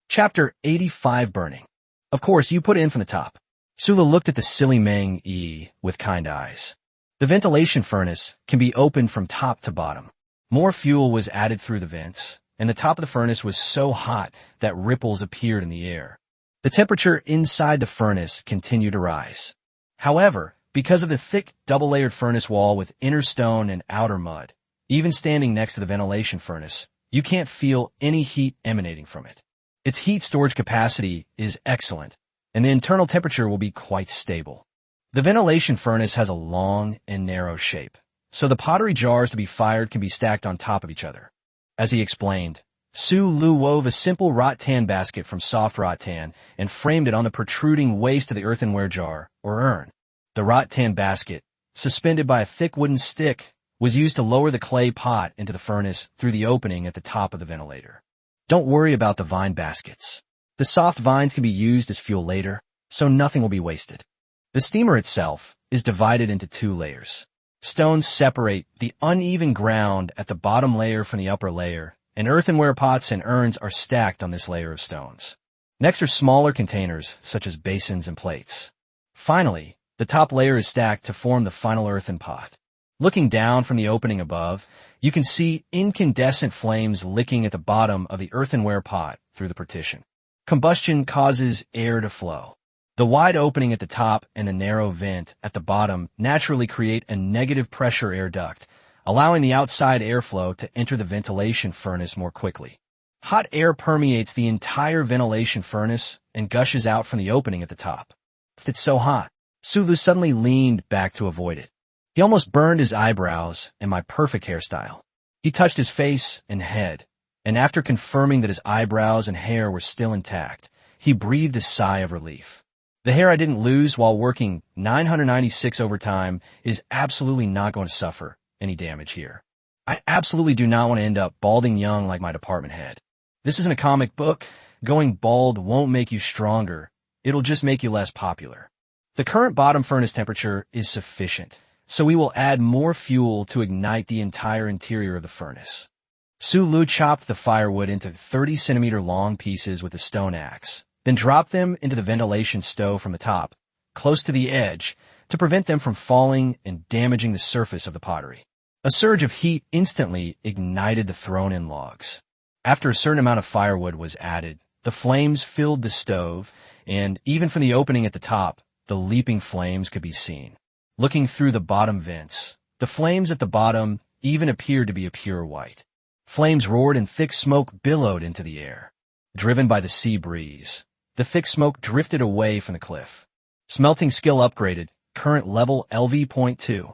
Chapter 85 Burning. Of course, you put it in from the top. Sula looked at the silly Meng Yi with kind eyes. The ventilation furnace can be opened from top to bottom. More fuel was added through the vents, and the top of the furnace was so hot that ripples appeared in the air. The temperature inside the furnace continued to rise. However, because of the thick double-layered furnace wall with inner stone and outer mud, even standing next to the ventilation furnace, you can't feel any heat emanating from it. Its heat storage capacity is excellent, and the internal temperature will be quite stable. The ventilation furnace has a long and narrow shape, so the pottery jars to be fired can be stacked on top of each other. As he explained, Su Lu wove a simple rattan basket from soft rattan and framed it on the protruding waist of the earthenware jar, or urn. The rattan basket suspended by a thick wooden stick, was used to lower the clay pot into the furnace through the opening at the top of the ventilator. Don't worry about the vine baskets. The soft vines can be used as fuel later, so nothing will be wasted. The steamer itself is divided into 2 layers. Stones separate the uneven ground at the bottom layer from the upper layer, and earthenware pots and urns are stacked on this layer of stones. Next are smaller containers, such as basins and plates. Finally, the top layer is stacked to form the final earthen pot. Looking down from the opening above, you can see incandescent flames licking at the bottom of the earthenware pot through the partition. Combustion causes air to flow. The wide opening at the top and the narrow vent at the bottom naturally create a negative pressure air duct, allowing the outside airflow to enter the ventilation furnace more quickly. Hot air permeates the entire ventilation furnace and gushes out from the opening at the top. It's so hot. Sulu suddenly leaned back to avoid it. He almost burned his eyebrows and my perfect hairstyle. He touched his face and head, and after confirming that his eyebrows and hair were still intact, he breathed a sigh of relief. The hair I didn't lose while working 996 overtime is absolutely not going to suffer any damage here. I absolutely do not want to end up balding young like my department head. This isn't a comic book. Going bald won't make you stronger. It'll just make you less popular. The current bottom furnace temperature is sufficient, so we will add more fuel to ignite the entire interior of the furnace. Sulu chopped the firewood into 30-centimeter long pieces with a stone axe, then dropped them into the ventilation stove from the top, close to the edge, to prevent them from falling and damaging the surface of the pottery. A surge of heat instantly ignited the thrown-in logs. After a certain amount of firewood was added, the flames filled the stove, and even from the opening at the top, the leaping flames could be seen. Looking through the bottom vents, the flames at the bottom even appeared to be a pure white. Flames roared and thick smoke billowed into the air. Driven by the sea breeze, the thick smoke drifted away from the cliff. Smelting skill upgraded, current level LV.2.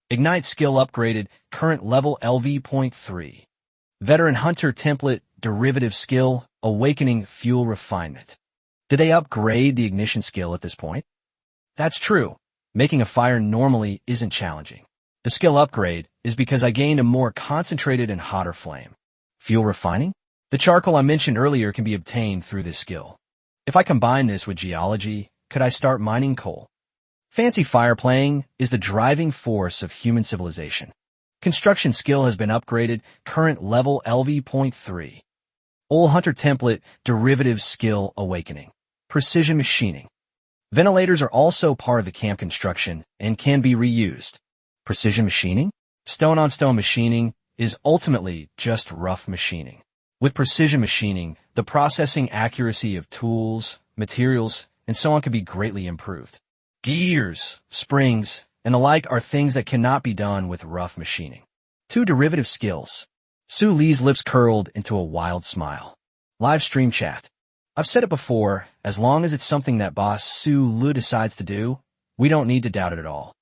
Ignite skill upgraded, current level LV.3. Veteran hunter template, derivative skill, awakening fuel refinement. Did they upgrade the ignition skill at this point? That's true. Making a fire normally isn't challenging. The skill upgrade is because I gained a more concentrated and hotter flame. Fuel refining? The charcoal I mentioned earlier can be obtained through this skill. If I combine this with geology, could I start mining coal? Fancy fire playing is the driving force of human civilization. Construction skill has been upgraded, current level LV.3. Old hunter template, derivative skill awakening. Precision machining. Ventilators are also part of the camp construction and can be reused. Precision machining? Stone-on-stone machining is ultimately just rough machining. With precision machining, the processing accuracy of tools, materials, and so on can be greatly improved. Gears, springs, and the like are things that cannot be done with rough machining. 2 derivative skills. Su Li's lips curled into a wild smile. Live stream chat. I've said it before, as long as it's something that Boss Su Lu decides to do, we don't need to doubt it at all.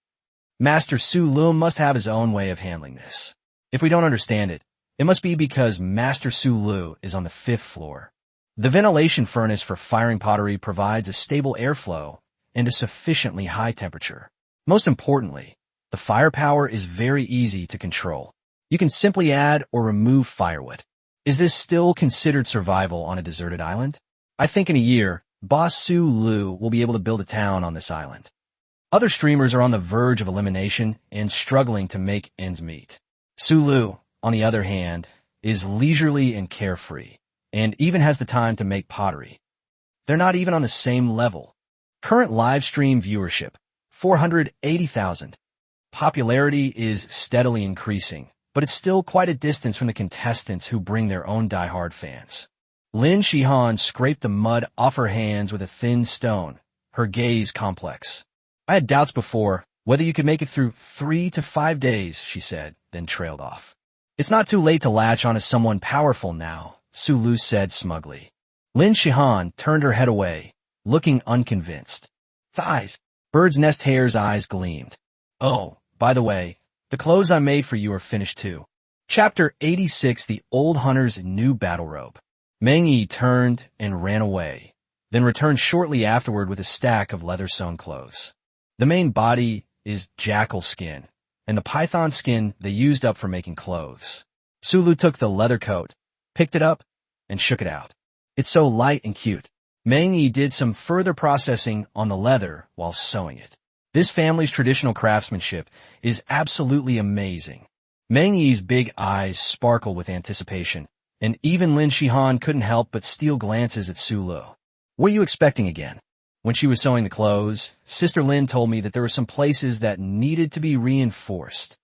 Master Su Lu must have his own way of handling this. If we don't understand it, it must be because Master Su Lu is on the 5th floor. The ventilation furnace for firing pottery provides a stable airflow and a sufficiently high temperature. Most importantly, the firepower is very easy to control. You can simply add or remove firewood. Is this still considered survival on a deserted island? I think in a year, Boss Su Lu will be able to build a town on this island. Other streamers are on the verge of elimination and struggling to make ends meet. Su Lu, on the other hand, is leisurely and carefree, and even has the time to make pottery. They're not even on the same level. Current live stream viewership, 480,000. Popularity is steadily increasing, but it's still quite a distance from the contestants who bring their own diehard fans. Lin Shihan scraped the mud off her hands with a thin stone, her gaze complex. I had doubts before whether you could make it through 3 to 5 days, she said, then trailed off. It's not too late to latch on to someone powerful now, Su Lu said smugly. Lin Shihan turned her head away, looking unconvinced. Thighs. Bird's Nest Hare's eyes gleamed. Oh, by the way, the clothes I made for you are finished too. Chapter 86, The Old Hunter's New Battle Robe. Meng Yi turned and ran away, then returned shortly afterward with a stack of leather-sewn clothes. The main body is jackal skin, and the python skin they used up for making clothes. Sulu took the leather coat, picked it up, and shook it out. It's so light and cute. Meng Yi did some further processing on the leather while sewing it. This family's traditional craftsmanship is absolutely amazing. Meng Yi's big eyes sparkle with anticipation, and even Lin Shihan couldn't help but steal glances at Sulu. What are you expecting again? When she was sewing the clothes, Sister Lin told me that there were some places that needed to be reinforced.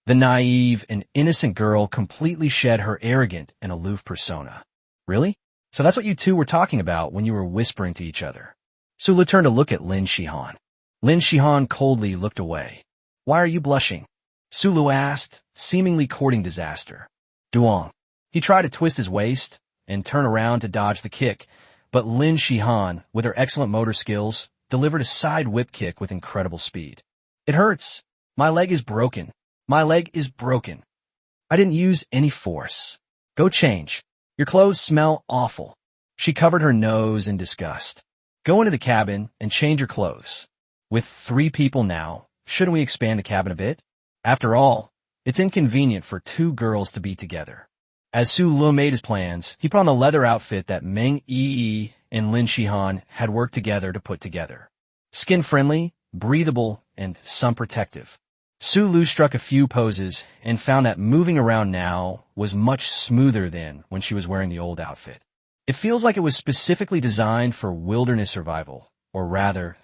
The naive and innocent girl completely shed her arrogant and aloof persona. Really? So that's what you two were talking about when you were whispering to each other. Sulu turned to look at Lin Shihan. Lin Shihan coldly looked away. Why are you blushing? Sulu asked, seemingly courting disaster. Duong. He tried to twist his waist and turn around to dodge the kick, but Lin Shihan, with her excellent motor skills, delivered a side whip kick with incredible speed. It hurts. My leg is broken. My leg is broken. I didn't use any force. Go change. Your clothes smell awful. She covered her nose in disgust. Go into the cabin and change your clothes. With 3 people now, shouldn't we expand the cabin a bit? After all, it's inconvenient for 2 girls to be together. As Su Lu made his plans, he put on the leather outfit that Meng Yi and Lin Shihan had worked together to put together. Skin-friendly, breathable, and sun-protective. Su Lu struck a few poses and found that moving around now was much smoother than when she was wearing the old outfit. It feels like it was specifically designed for wilderness survival, or rather,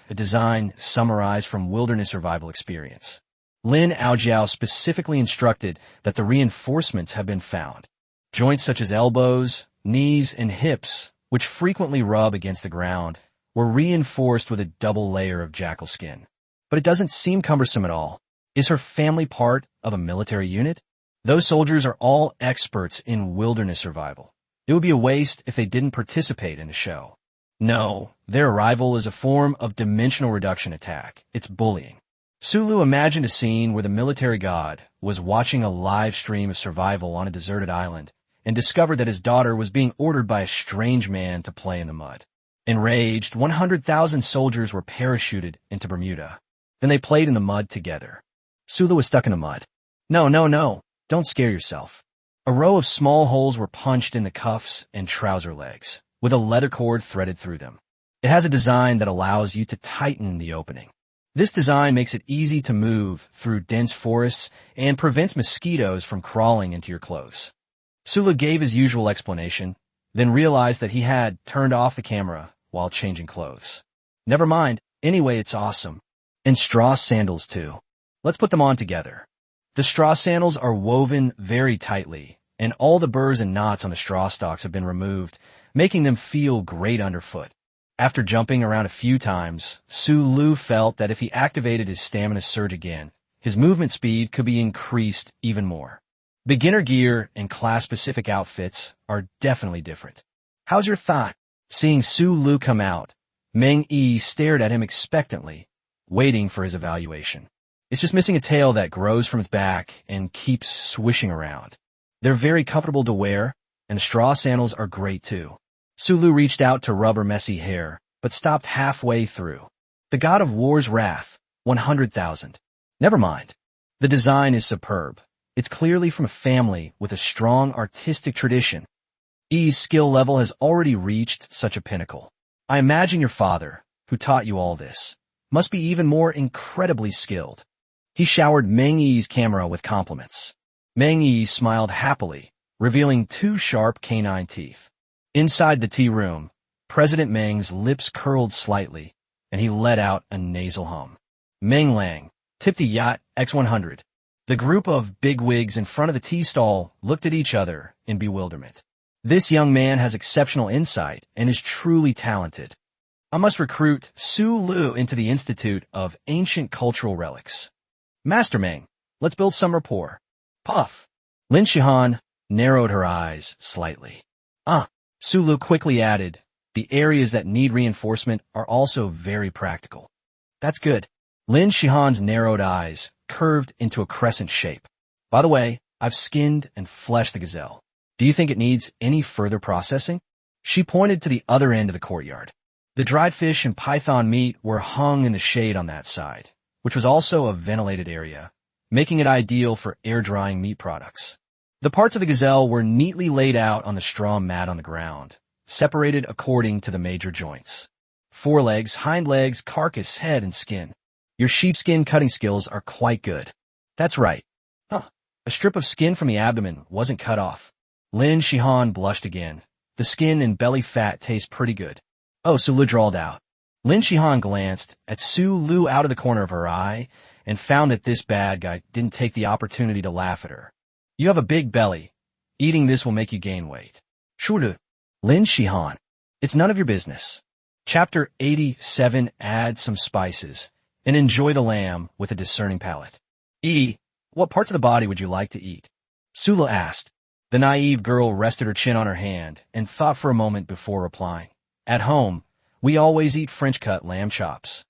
a design summarized from wilderness survival experience. Lin Aojiao specifically instructed that the reinforcements have been found. Joints such as elbows, knees, and hips, which frequently rub against the ground, were reinforced with a double layer of jackal skin. But it doesn't seem cumbersome at all. Is her family part of a military unit? Those soldiers are all experts in wilderness survival. It would be a waste if they didn't participate in the show. No, their arrival is a form of dimensional reduction attack. It's bullying. Sulu imagined a scene where the military god was watching a live stream of survival on a deserted island and discovered that his daughter was being ordered by a strange man to play in the mud. Enraged, 100,000 soldiers were parachuted into Bermuda. Then they played in the mud together. Sulu was stuck in the mud. No, don't scare yourself. A row of small holes were punched in the cuffs and trouser legs, with a leather cord threaded through them. It has a design that allows you to tighten the opening. This design makes it easy to move through dense forests and prevents mosquitoes from crawling into your clothes. Sulu gave his usual explanation, then realized that he had turned off the camera while changing clothes. Never mind, anyway it's awesome. And straw sandals too. Let's put them on together. The straw sandals are woven very tightly, and all the burrs and knots on the straw stalks have been removed, making them feel great underfoot. After jumping around a few times, Su Lu felt that if he activated his stamina surge again, his movement speed could be increased even more. Beginner gear and class-specific outfits are definitely different. How's your thought? Seeing Su Lu come out, Meng Yi stared at him expectantly, waiting for his evaluation. It's just missing a tail that grows from its back and keeps swishing around. They're very comfortable to wear, and the straw sandals are great too. Sulu reached out to rub her messy hair, but stopped halfway through. The God of War's Wrath, 100,000. Never mind. The design is superb. It's clearly from a family with a strong artistic tradition. Yi's skill level has already reached such a pinnacle. I imagine your father, who taught you all this, must be even more incredibly skilled. He showered Meng Yi's camera with compliments. Meng Yi smiled happily, revealing 2 sharp canine teeth. Inside the tea room, President Meng's lips curled slightly, and he let out a nasal hum. Meng Lang, tip the yacht X100. The group of bigwigs in front of the tea stall looked at each other in bewilderment. This young man has exceptional insight and is truly talented. I must recruit Su Lu into the Institute of Ancient Cultural Relics. Master Meng, let's build some rapport. Puff. Lin Shihan narrowed her eyes slightly. Su Lu quickly added, the areas that need reinforcement are also very practical. That's good. Lin Shihan's narrowed eyes curved into a crescent shape. By the way, I've skinned and fleshed the gazelle. Do you think it needs any further processing? She pointed to the other end of the courtyard. The dried fish and python meat were hung in the shade on that side, which was also a ventilated area, making it ideal for air-drying meat products. The parts of the gazelle were neatly laid out on the straw mat on the ground, separated according to the major joints. Forelegs, hind legs, carcass, head, and skin. Your sheepskin cutting skills are quite good. That's right. A strip of skin from the abdomen wasn't cut off. Lin Shihan blushed again. The skin and belly fat taste pretty good. Oh, Su Lu drawled out. Lin Shihan glanced at Su Lu out of the corner of her eye and found that this bad guy didn't take the opportunity to laugh at her. You have a big belly. Eating this will make you gain weight. Shudu. Lin Shihan. It's none of your business. Chapter 87. Add some spices and enjoy the lamb with a discerning palate. What parts of the body would you like to eat? Sula asked. The naive girl rested her chin on her hand and thought for a moment before replying. At home, we always eat French-cut lamb chops.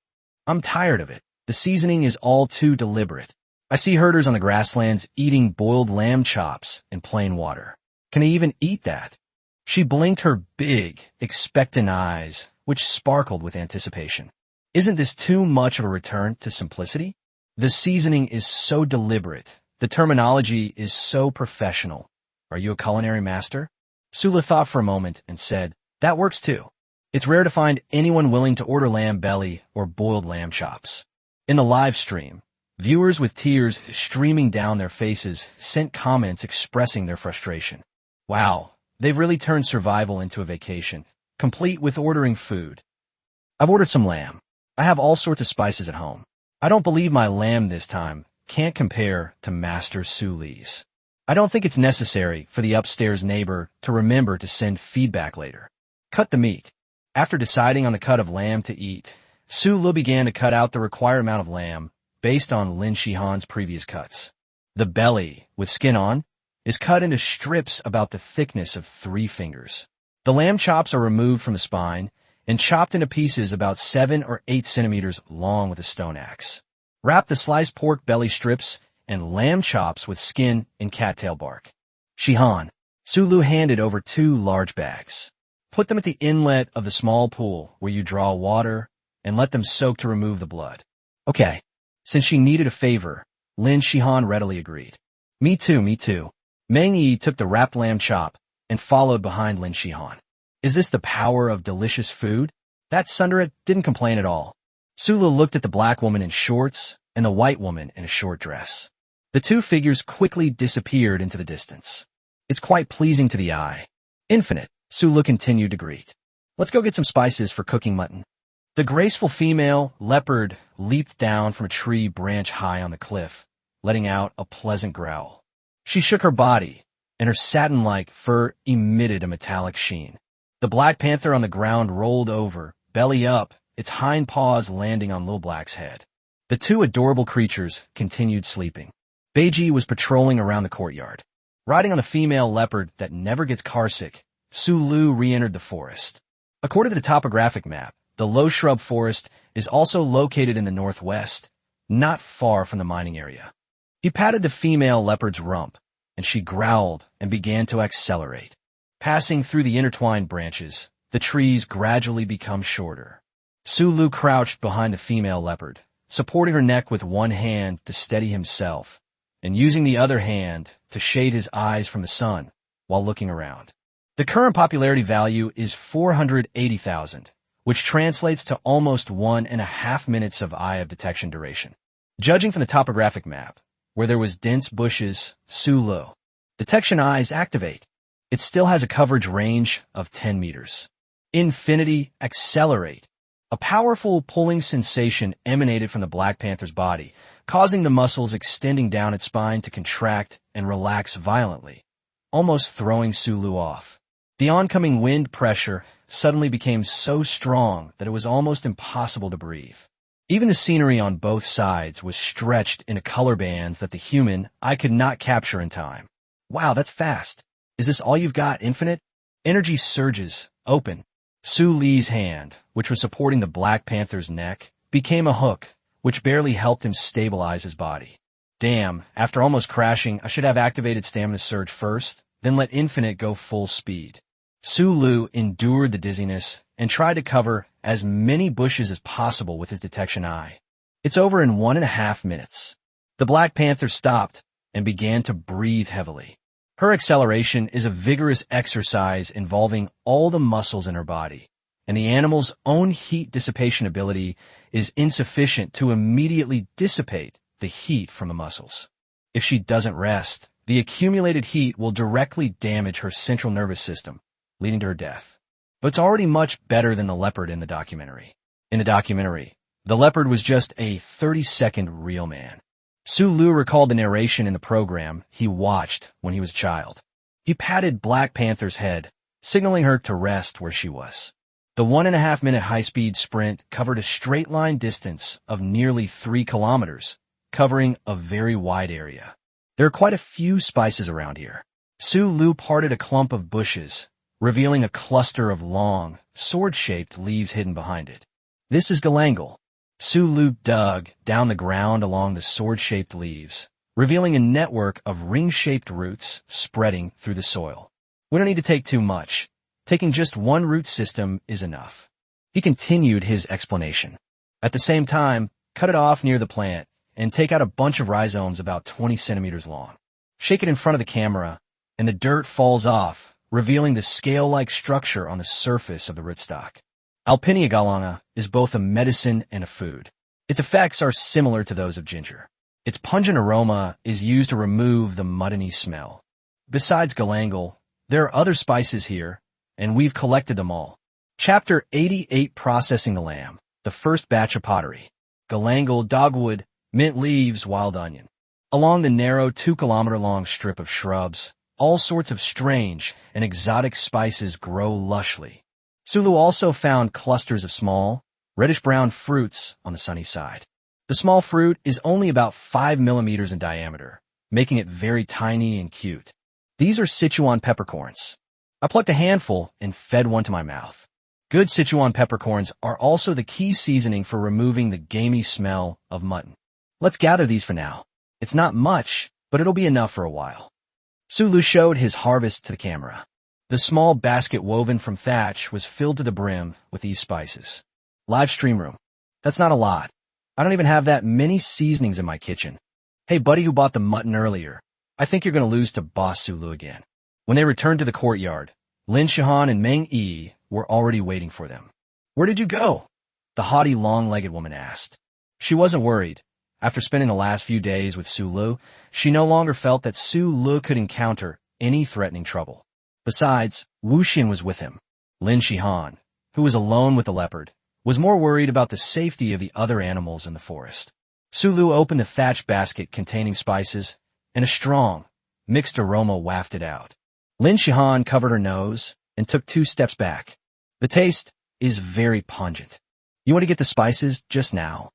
I'm tired of it. The seasoning is all too deliberate. I see herders on the grasslands eating boiled lamb chops in plain water. Can they even eat that? She blinked her big, expectant eyes, which sparkled with anticipation. Isn't this too much of a return to simplicity? The seasoning is so deliberate. The terminology is so professional. Are you a culinary master? Sula thought for a moment and said, that works too. It's rare to find anyone willing to order lamb belly or boiled lamb chops. In the live stream, viewers with tears streaming down their faces sent comments expressing their frustration. Wow, they've really turned survival into a vacation, complete with ordering food. I've ordered some lamb. I have all sorts of spices at home. I don't believe my lamb this time can't compare to Master Su Li's. I don't think it's necessary for the upstairs neighbor to remember to send feedback later. Cut the meat. After deciding on the cut of lamb to eat, Su Lu began to cut out the required amount of lamb based on Lin Shihan's previous cuts. The belly, with skin on, is cut into strips about the thickness of 3 fingers. The lamb chops are removed from the spine and chopped into pieces about 7 or 8 centimeters long with a stone axe. Wrap the sliced pork belly strips and lamb chops with skin in cattail bark. Shihan. Su Lu handed over 2 large bags. Put them at the inlet of the small pool where you draw water and let them soak to remove the blood. Okay. Since she needed a favor, Lin Shihan readily agreed. Me too. Meng Yi took the wrapped lamb chop and followed behind Lin Shihan. Is this the power of delicious food? That Sunderet didn't complain at all. Sula looked at the black woman in shorts and the white woman in a short dress. The 2 figures quickly disappeared into the distance. It's quite pleasing to the eye. Infinite, Sula continued to greet. Let's go get some spices for cooking mutton. The graceful female leopard leaped down from a tree branch high on the cliff, letting out a pleasant growl. She shook her body, and her satin-like fur emitted a metallic sheen. The black panther on the ground rolled over, belly up, its hind paws landing on Lil Black's head. The 2 adorable creatures continued sleeping. Beiji was patrolling around the courtyard. Riding on a female leopard that never gets carsick, Su Lu re-entered the forest. According to the topographic map, the low shrub forest is also located in the northwest, not far from the mining area. He patted the female leopard's rump, and she growled and began to accelerate. Passing through the intertwined branches, the trees gradually become shorter. Su Lu crouched behind the female leopard, supporting her neck with one hand to steady himself, and using the other hand to shade his eyes from the sun while looking around. The current popularity value is 480,000, which translates to almost 1.5 minutes of eye of detection duration. Judging from the topographic map, where there was dense bushes, Su Lu. Detection eyes activate. It still has a coverage range of 10 meters. Infinity accelerate. A powerful pulling sensation emanated from the Black Panther's body, causing the muscles extending down its spine to contract and relax violently, almost throwing Su Lu off. The oncoming wind pressure suddenly became so strong that it was almost impossible to breathe. Even the scenery on both sides was stretched into color bands that the human eye could not capture in time. Wow, that's fast. Is this all you've got, Infinite? Energy surges, open. Su Li's hand, which was supporting the Black Panther's neck, became a hook, which barely helped him stabilize his body. Damn, after almost crashing, I should have activated Stamina Surge first, then let Infinite go full speed. Su Lu endured the dizziness and tried to cover as many bushes as possible with his detection eye. It's over in 1.5 minutes. The Black Panther stopped and began to breathe heavily. Her acceleration is a vigorous exercise involving all the muscles in her body, and the animal's own heat dissipation ability is insufficient to immediately dissipate the heat from the muscles. If she doesn't rest, the accumulated heat will directly damage her central nervous system, leading to her death. But it's already much better than the leopard in the documentary. In the documentary, the leopard was just a 30-second real man. Sulu recalled the narration in the program he watched when he was a child. He patted Black Panther's head, signaling her to rest where she was. The 1.5-minute high-speed sprint covered a straight-line distance of nearly 3 kilometers, covering a very wide area. There are quite a few spices around here. Sulu parted a clump of bushes, revealing a cluster of long, sword-shaped leaves hidden behind it. This is galangal. Sulu dug down the ground along the sword-shaped leaves, revealing a network of ring-shaped roots spreading through the soil. We don't need to take too much. Taking just one root system is enough. He continued his explanation. At the same time, cut it off near the plant and take out a bunch of rhizomes about 20 centimeters long. Shake it in front of the camera, and the dirt falls off, revealing the scale-like structure on the surface of the rootstock. Alpinia galanga is both a medicine and a food. Its effects are similar to those of ginger. Its pungent aroma is used to remove the muddiny smell. Besides galangal, there are other spices here, and we've collected them all. Chapter 88, Processing the Lamb, the first batch of pottery. Galangal, dogwood, mint leaves, wild onion. Along the narrow 2-kilometer-long strip of shrubs, all sorts of strange and exotic spices grow lushly. Sulu also found clusters of small, reddish-brown fruits on the sunny side. The small fruit is only about 5 millimeters in diameter, making it very tiny and cute. These are Sichuan peppercorns. I plucked a handful and fed one to my mouth. Good Sichuan peppercorns are also the key seasoning for removing the gamey smell of mutton. Let's gather these for now. It's not much, but it'll be enough for a while. Sulu showed his harvest to the camera. The small basket woven from thatch was filled to the brim with these spices. Live stream room. That's not a lot. I don't even have that many seasonings in my kitchen. Hey, buddy who bought the mutton earlier, I think you're going to lose to Boss Sulu again. When they returned to the courtyard, Lin Shihan and Meng Yi were already waiting for them. Where did you go? The haughty, long-legged woman asked. She wasn't worried. After spending the last few days with Sulu, she no longer felt that Sulu could encounter any threatening trouble. Besides, Wu Xin was with him. Lin Shihan, who was alone with the leopard, was more worried about the safety of the other animals in the forest. Sulu opened the thatch basket containing spices, and a strong, mixed aroma wafted out. Lin Shihan covered her nose and took 2 steps back. The taste is very pungent. You want to get the spices just now?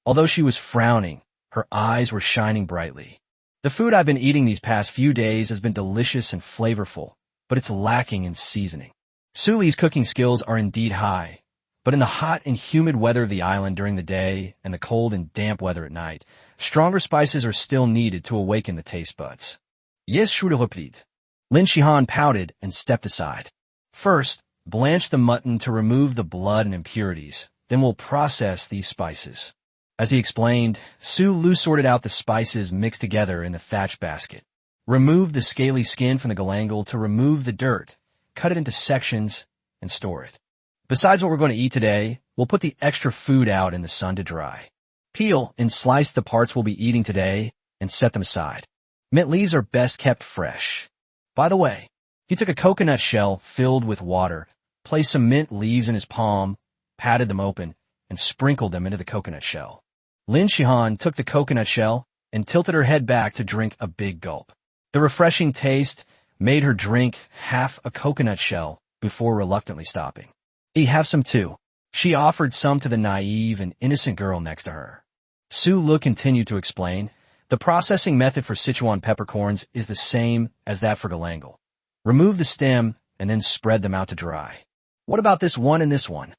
Although she was frowning, her eyes were shining brightly. The food I've been eating these past few days has been delicious and flavorful, but it's lacking in seasoning. Suli's cooking skills are indeed high, but in the hot and humid weather of the island during the day and the cold and damp weather at night, stronger spices are still needed to awaken the taste buds. Yes, je le replied. Lin Shihan pouted and stepped aside. First, blanch the mutton to remove the blood and impurities, then we'll process these spices. As he explained, Sulu sorted out the spices mixed together in the thatch basket. Remove the scaly skin from the galangal to remove the dirt, cut it into sections, and store it. Besides what we're going to eat today, we'll put the extra food out in the sun to dry. Peel and slice the parts we'll be eating today and set them aside. Mint leaves are best kept fresh. By the way, he took a coconut shell filled with water, placed some mint leaves in his palm, patted them open, and sprinkled them into the coconut shell. Lin Shihan took the coconut shell and tilted her head back to drink a big gulp. The refreshing taste made her drink half a coconut shell before reluctantly stopping. Have some too. She offered some to the naive and innocent girl next to her. Sulu continued to explain, the processing method for Sichuan peppercorns is the same as that for galangal. Remove the stem and then spread them out to dry. What about this one and this one?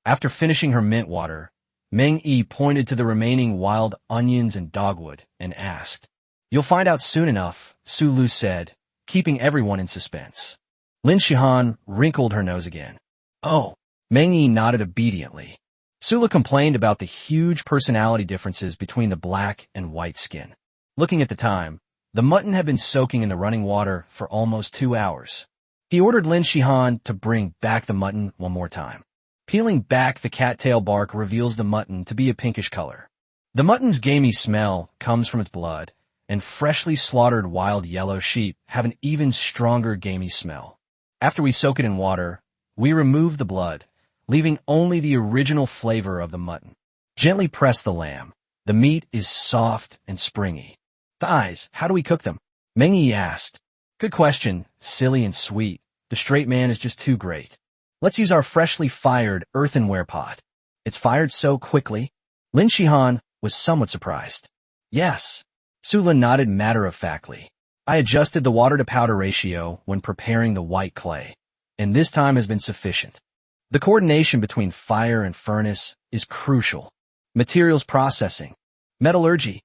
After finishing her mint water, Meng Yi pointed to the remaining wild onions and dogwood and asked. You'll find out soon enough, Sulu said, keeping everyone in suspense. Lin Shihan wrinkled her nose again. Oh, Meng Yi nodded obediently. Sula complained about the huge personality differences between the black and white skin. Looking at the time, the mutton had been soaking in the running water for almost 2 hours. He ordered Lin Shihan to bring back the mutton one more time. Peeling back the cattail bark reveals the mutton to be a pinkish color. The mutton's gamey smell comes from its blood, and freshly slaughtered wild yellow sheep have an even stronger gamey smell. After we soak it in water, we remove the blood, leaving only the original flavor of the mutton. Gently press the lamb. The meat is soft and springy. Thighs, how do we cook them? Meng Yi asked. Good question, silly and sweet. The straight man is just too great. Let's use our freshly fired earthenware pot. It's fired so quickly. Lin Shihan was somewhat surprised. Yes. Sula nodded matter-of-factly. I adjusted the water-to-powder ratio when preparing the white clay, and this time has been sufficient. The coordination between fire and furnace is crucial. Materials processing, metallurgy.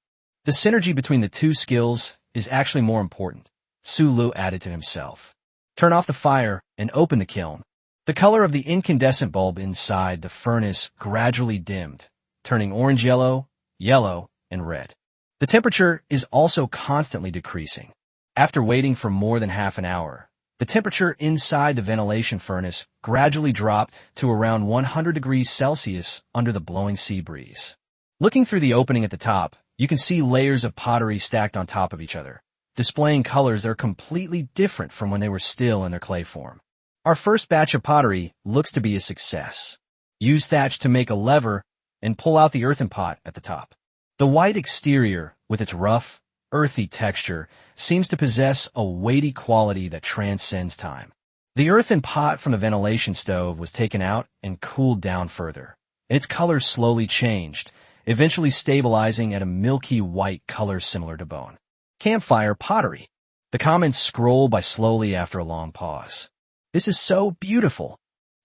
The synergy between the two skills is actually more important, Sulu added to himself. Turn off the fire and open the kiln. The color of the incandescent bulb inside the furnace gradually dimmed, turning orange-yellow, yellow, and red. The temperature is also constantly decreasing. After waiting for more than half an hour, the temperature inside the ventilation furnace gradually dropped to around 100 degrees Celsius under the blowing sea breeze. Looking through the opening at the top, you can see layers of pottery stacked on top of each other, displaying colors that are completely different from when they were still in their clay form. Our first batch of pottery looks to be a success. Use thatch to make a lever and pull out the earthen pot at the top. The white exterior, with its rough, earthy texture, seems to possess a weighty quality that transcends time. The earthen pot from the ventilation stove was taken out and cooled down further. Its color slowly changed, eventually stabilizing at a milky white color similar to bone. Campfire pottery. The comments scroll by slowly after a long pause. This is so beautiful.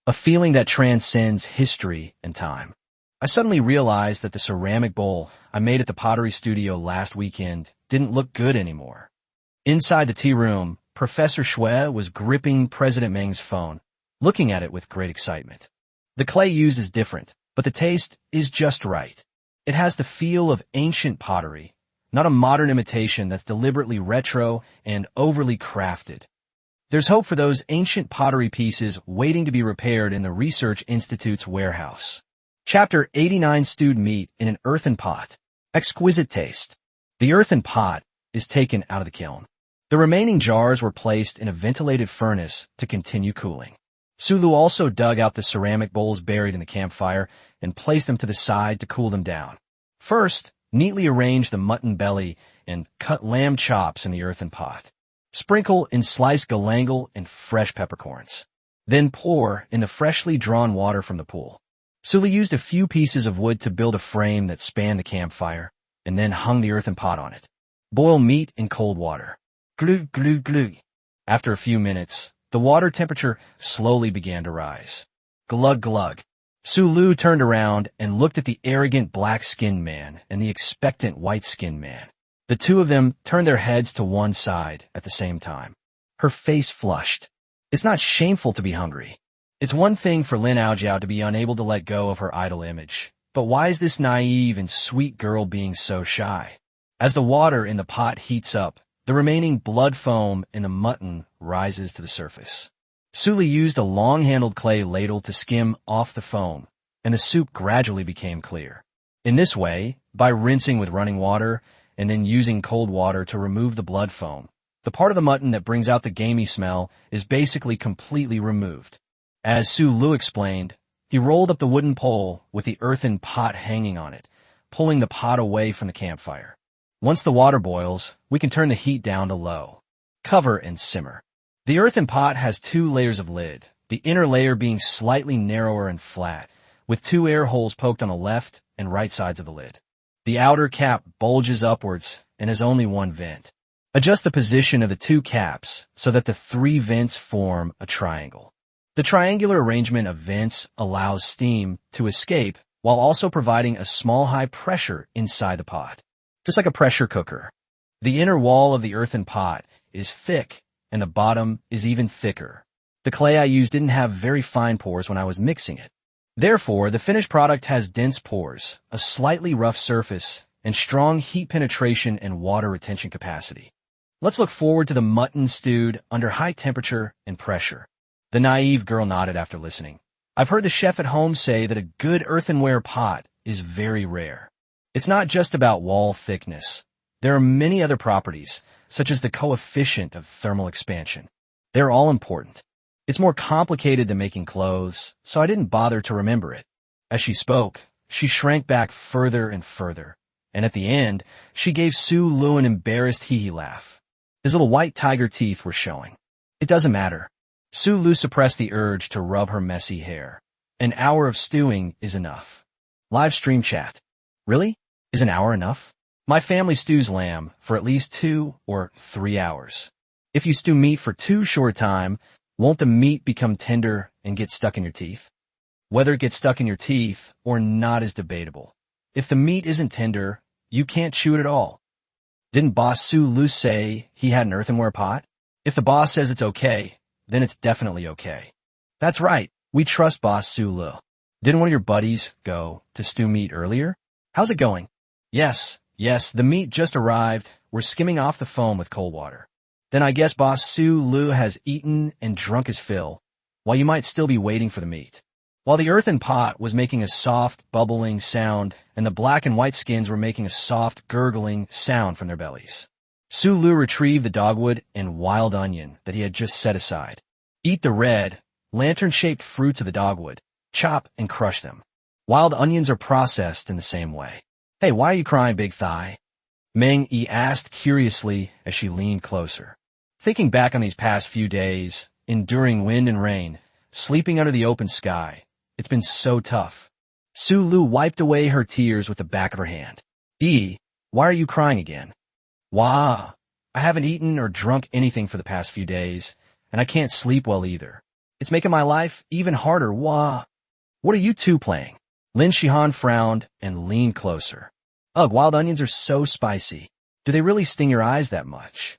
A feeling that transcends history and time. I suddenly realized that the ceramic bowl I made at the pottery studio last weekend didn't look good anymore. Inside the tea room, Professor Shui was gripping President Meng's phone, looking at it with great excitement. The clay used is different, but the taste is just right. It has the feel of ancient pottery, not a modern imitation that's deliberately retro and overly crafted. There's hope for those ancient pottery pieces waiting to be repaired in the Research Institute's warehouse. Chapter 89 Stewed meat in an earthen pot. Exquisite taste. The earthen pot is taken out of the kiln. The remaining jars were placed in a ventilated furnace to continue cooling. Sulu also dug out the ceramic bowls buried in the campfire and placed them to the side to cool them down. First, neatly arrange the mutton belly and cut lamb chops in the earthen pot. Sprinkle in sliced galangal and fresh peppercorns. Then pour in the freshly drawn water from the pool. Suli used a few pieces of wood to build a frame that spanned the campfire, and then hung the earthen pot on it. Boil meat in cold water. Glug, glug, glug. After a few minutes, the water temperature slowly began to rise. Glug, glug. Sulu turned around and looked at the arrogant black-skinned man and the expectant white-skinned man. The two of them turned their heads to one side at the same time. Her face flushed. It's not shameful to be hungry. It's one thing for Lin Aojiao to be unable to let go of her idol image, but why is this naive and sweet girl being so shy? As the water in the pot heats up, the remaining blood foam in the mutton rises to the surface. Suli used a long-handled clay ladle to skim off the foam, and the soup gradually became clear. In this way, by rinsing with running water and then using cold water to remove the blood foam, the part of the mutton that brings out the gamey smell is basically completely removed. As Su Lu explained, he rolled up the wooden pole with the earthen pot hanging on it, pulling the pot away from the campfire. Once the water boils, we can turn the heat down to low. Cover and simmer. The earthen pot has 2 layers of lid, the inner layer being slightly narrower and flat, with 2 air holes poked on the left and right sides of the lid. The outer cap bulges upwards and has only 1 vent. Adjust the position of the 2 caps so that the 3 vents form a triangle. The triangular arrangement of vents allows steam to escape while also providing a small high pressure inside the pot, just like a pressure cooker. The inner wall of the earthen pot is thick and the bottom is even thicker. The clay I used didn't have very fine pores when I was mixing it. Therefore, the finished product has dense pores, a slightly rough surface, and strong heat penetration and water retention capacity. Let's look forward to the mutton stewed under high temperature and pressure. The naive girl nodded after listening. I've heard the chef at home say that a good earthenware pot is very rare. It's not just about wall thickness. There are many other properties, such as the coefficient of thermal expansion. They're all important. It's more complicated than making clothes, so I didn't bother to remember it. As she spoke, she shrank back further and further, and at the end, she gave Su Lu an embarrassed hee-hee laugh. His little white tiger teeth were showing. It doesn't matter. Su Lu suppressed the urge to rub her messy hair. An hour of stewing is enough. Live stream chat. Really? Is an hour enough? My family stews lamb for at least 2 or 3 hours. If you stew meat for too short a time, won't the meat become tender and get stuck in your teeth? Whether it gets stuck in your teeth or not is debatable. If the meat isn't tender, you can't chew it at all. Didn't Boss Su Lu say he had an earthenware pot? If the boss says it's okay, then it's definitely okay. That's right, we trust Boss Su Lu. Didn't one of your buddies go to stew meat earlier? How's it going? Yes, the meat just arrived. We're skimming off the foam with cold water. Then I guess Boss Su Lu has eaten and drunk his fill, while you might still be waiting for the meat. While the earthen pot was making a soft, bubbling sound, and the black and white skins were making a soft, gurgling sound from their bellies. Su Lu retrieved the dogwood and wild onion that he had just set aside. Eat the red, lantern-shaped fruits of the dogwood. Chop and crush them. Wild onions are processed in the same way. Hey, why are you crying, Big Thigh? Meng Yi asked curiously as she leaned closer. Thinking back on these past few days, enduring wind and rain, sleeping under the open sky, it's been so tough. Su Lu wiped away her tears with the back of her hand. Yi, why are you crying again? Wah, I haven't eaten or drunk anything for the past few days, and I can't sleep well either. It's making my life even harder, wah. What are you two playing? Lin Shihan frowned and leaned closer. Ugh, wild onions are so spicy. Do they really sting your eyes that much?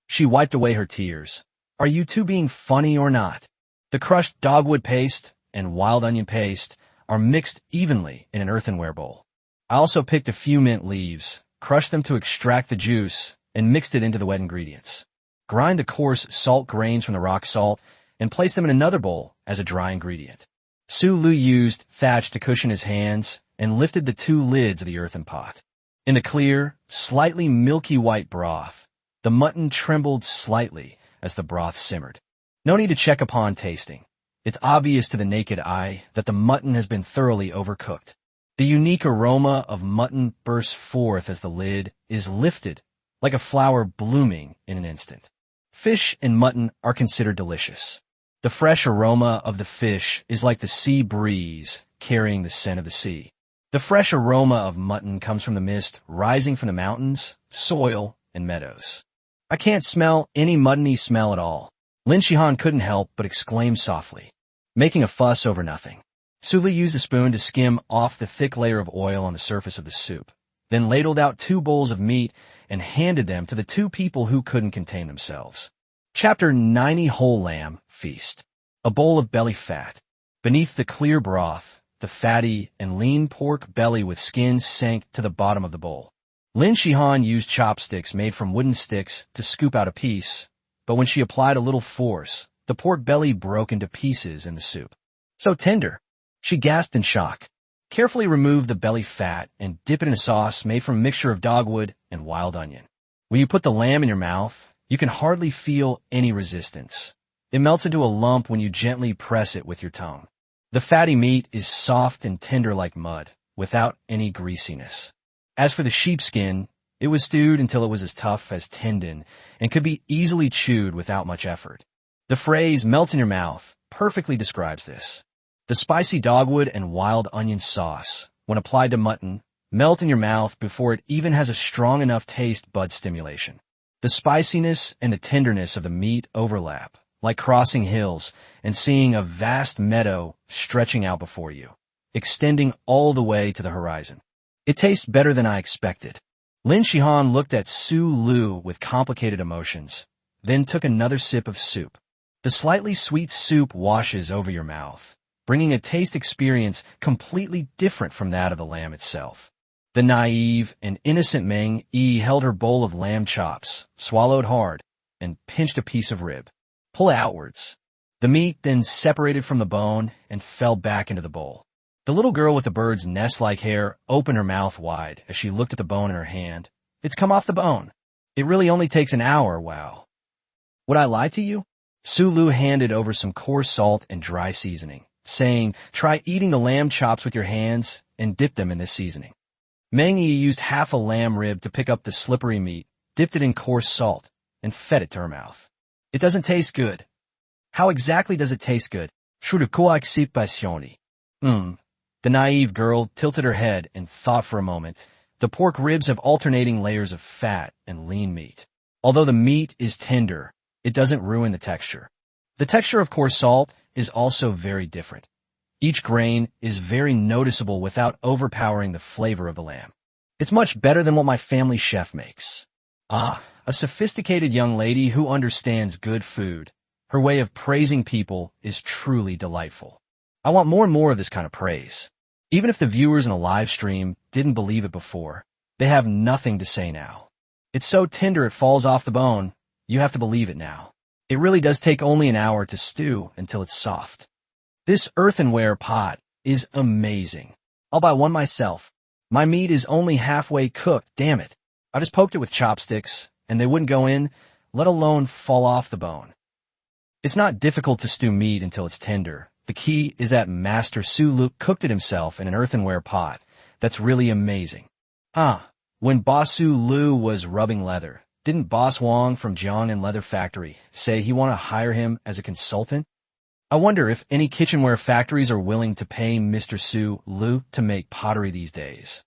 She wiped away her tears. Are you two being funny or not? The crushed dogwood paste and wild onion paste are mixed evenly in an earthenware bowl. I also picked a few mint leaves, crushed them to extract the juice, and mixed it into the wet ingredients. Grind the coarse salt grains from the rock salt and place them in another bowl as a dry ingredient. Su Lu used thatch to cushion his hands and lifted the 2 lids of the earthen pot. In the clear, slightly milky white broth, the mutton trembled slightly as the broth simmered. No need to check upon tasting. It's obvious to the naked eye that the mutton has been thoroughly overcooked. The unique aroma of mutton bursts forth as the lid is lifted, like a flower blooming in an instant. Fish and mutton are considered delicious. The fresh aroma of the fish is like the sea breeze carrying the scent of the sea. The fresh aroma of mutton comes from the mist rising from the mountains, soil, and meadows. I can't smell any muttony smell at all. Lin Shihan couldn't help but exclaim softly, making a fuss over nothing. Su Lu used a spoon to skim off the thick layer of oil on the surface of the soup, then ladled out 2 bowls of meat and handed them to the 2 people who couldn't contain themselves. Chapter 90 Whole Lamb Feast. A bowl of belly fat. Beneath the clear broth, the fatty and lean pork belly with skin sank to the bottom of the bowl. Lin Shihan used chopsticks made from wooden sticks to scoop out a piece, but when she applied a little force, the pork belly broke into pieces in the soup. So tender. She gasped in shock. Carefully remove the belly fat and dip it in a sauce made from a mixture of dogwood and wild onion. When you put the lamb in your mouth, you can hardly feel any resistance. It melts into a lump when you gently press it with your tongue. The fatty meat is soft and tender like mud, without any greasiness. As for the sheepskin, it was stewed until it was as tough as tendon and could be easily chewed without much effort. The phrase "melts in your mouth" perfectly describes this. The spicy dogwood and wild onion sauce, when applied to mutton, melt in your mouth before it even has a strong enough taste bud stimulation. The spiciness and the tenderness of the meat overlap, like crossing hills and seeing a vast meadow stretching out before you, extending all the way to the horizon. It tastes better than I expected. Lin Shihan looked at Su Lu with complicated emotions, then took another sip of soup. The slightly sweet soup washes over your mouth, bringing a taste experience completely different from that of the lamb itself. The naive and innocent Meng Yi held her bowl of lamb chops, swallowed hard, and pinched a piece of rib. Pull it outwards. The meat then separated from the bone and fell back into the bowl. The little girl with the bird's nest-like hair opened her mouth wide as she looked at the bone in her hand. It's come off the bone. It really only takes an hour, wow. Would I lie to you? Sulu handed over some coarse salt and dry seasoning, saying, try eating the lamb chops with your hands and dip them in this seasoning. Meng Yi used half a lamb rib to pick up the slippery meat, dipped it in coarse salt, and fed it to her mouth. It doesn't taste good. How exactly does it taste good? The naive girl tilted her head and thought for a moment. The pork ribs have alternating layers of fat and lean meat. Although the meat is tender, it doesn't ruin the texture. The texture of coarse salt is also very different. Each grain is very noticeable without overpowering the flavor of the lamb. It's much better than what my family chef makes. Ah, a sophisticated young lady who understands good food. Her way of praising people is truly delightful. I want more and more of this kind of praise. Even if the viewers in the live stream didn't believe it before, they have nothing to say now. It's so tender it falls off the bone, you have to believe it now. It really does take only an hour to stew until it's soft. This earthenware pot is amazing. I'll buy one myself. My meat is only halfway cooked, damn it. I just poked it with chopsticks, and they wouldn't go in, let alone fall off the bone. It's not difficult to stew meat until it's tender. The key is that Master Sulu cooked it himself in an earthenware pot. That's really amazing. When Boss Sulu was rubbing leather, didn't Boss Wong from Jiangnan Leather Factory say he want to hire him as a consultant? I wonder if any kitchenware factories are willing to pay Mr. Sulu to make pottery these days.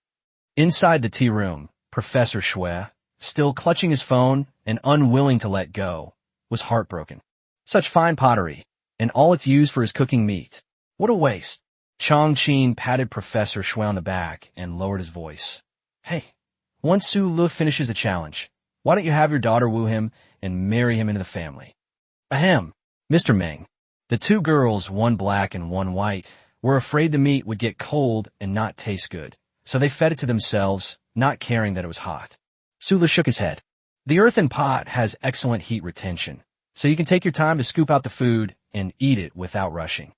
Inside the tea room, Professor Shui, still clutching his phone and unwilling to let go, was heartbroken. Such fine pottery, and all it's used for is cooking meat. What a waste. Chongqing patted Professor Shui on the back and lowered his voice. Hey, once Sulu finishes the challenge, why don't you have your daughter woo him and marry him into the family? Ahem, Mr. Meng. The two girls, one black and one white, were afraid the meat would get cold and not taste good, so they fed it to themselves, not caring that it was hot. Sulu shook his head. The earthen pot has excellent heat retention, so you can take your time to scoop out the food and eat it without rushing.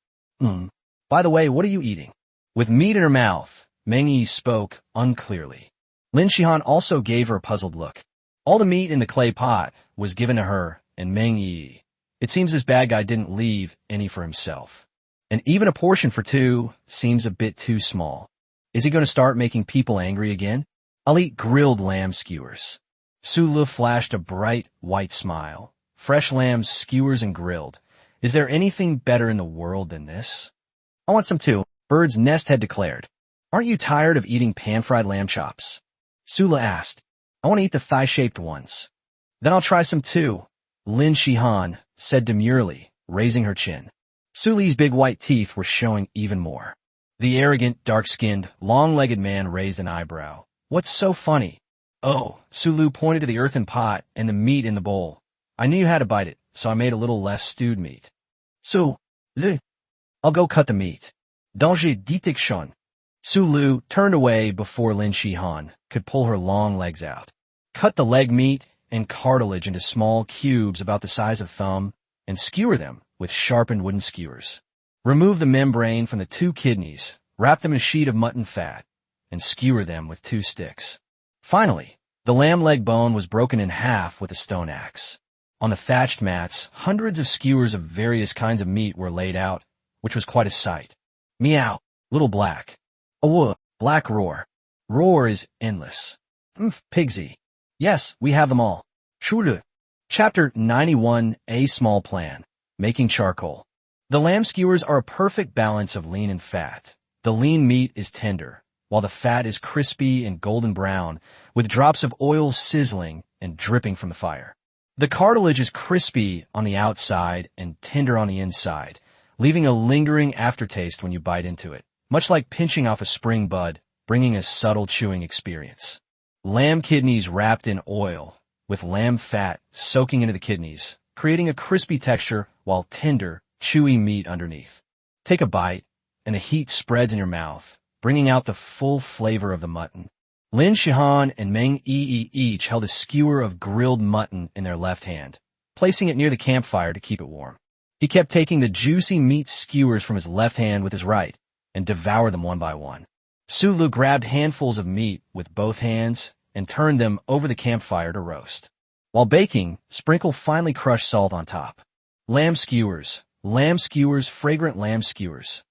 By the way, what are you eating? With meat in her mouth, Meng Yi spoke unclearly. Lin Shihan also gave her a puzzled look. All the meat in the clay pot was given to her and Meng Yi. It seems this bad guy didn't leave any for himself. And even a portion for two seems a bit too small. Is he going to start making people angry again? I'll eat grilled lamb skewers. Sulu flashed a bright, white smile. Fresh lamb skewers and grilled. Is there anything better in the world than this? I want some too, Bird's Nest had declared. Aren't you tired of eating pan-fried lamb chops? Sula asked. I want to eat the thigh-shaped ones. Then I'll try some too, Lin Shihan said demurely, raising her chin. Suli's big white teeth were showing even more. The arrogant, dark-skinned, long-legged man raised an eyebrow. What's so funny? Oh, Sulu pointed to the earthen pot and the meat in the bowl. I knew you had to bite it, so I made a little less stewed meat. Sulu, I'll go cut the meat. Danger detection. Sulu turned away before Lin Shihan could pull her long legs out. Cut the leg meat and cartilage into small cubes about the size of thumb and skewer them with sharpened wooden skewers. Remove the membrane from the two kidneys, wrap them in a sheet of mutton fat, and skewer them with 2 sticks. Finally, the lamb leg bone was broken in half with a stone axe. On the thatched mats, hundreds of skewers of various kinds of meat were laid out, which was quite a sight. Meow, little black. Awoo, black roar. Roar is endless. Pigsy. Yes, we have them all. Shuru. Chapter 91, A Small Plan. Making charcoal. The lamb skewers are a perfect balance of lean and fat. The lean meat is tender, while the fat is crispy and golden brown, with drops of oil sizzling and dripping from the fire. The cartilage is crispy on the outside and tender on the inside, leaving a lingering aftertaste when you bite into it, much like pinching off a spring bud, bringing a subtle chewing experience. Lamb kidneys wrapped in oil, with lamb fat soaking into the kidneys, creating a crispy texture while tender, chewy meat underneath. Take a bite and the heat spreads in your mouth, bringing out the full flavor of the mutton. Lin Shihan and Meng Yi each held a skewer of grilled mutton in their left hand, placing it near the campfire to keep it warm. He kept taking the juicy meat skewers from his left hand with his right and devoured them one by one. Sulu grabbed handfuls of meat with both hands and turned them over the campfire to roast. While baking, sprinkle finely crushed salt on top. Lamb skewers, fragrant lamb skewers.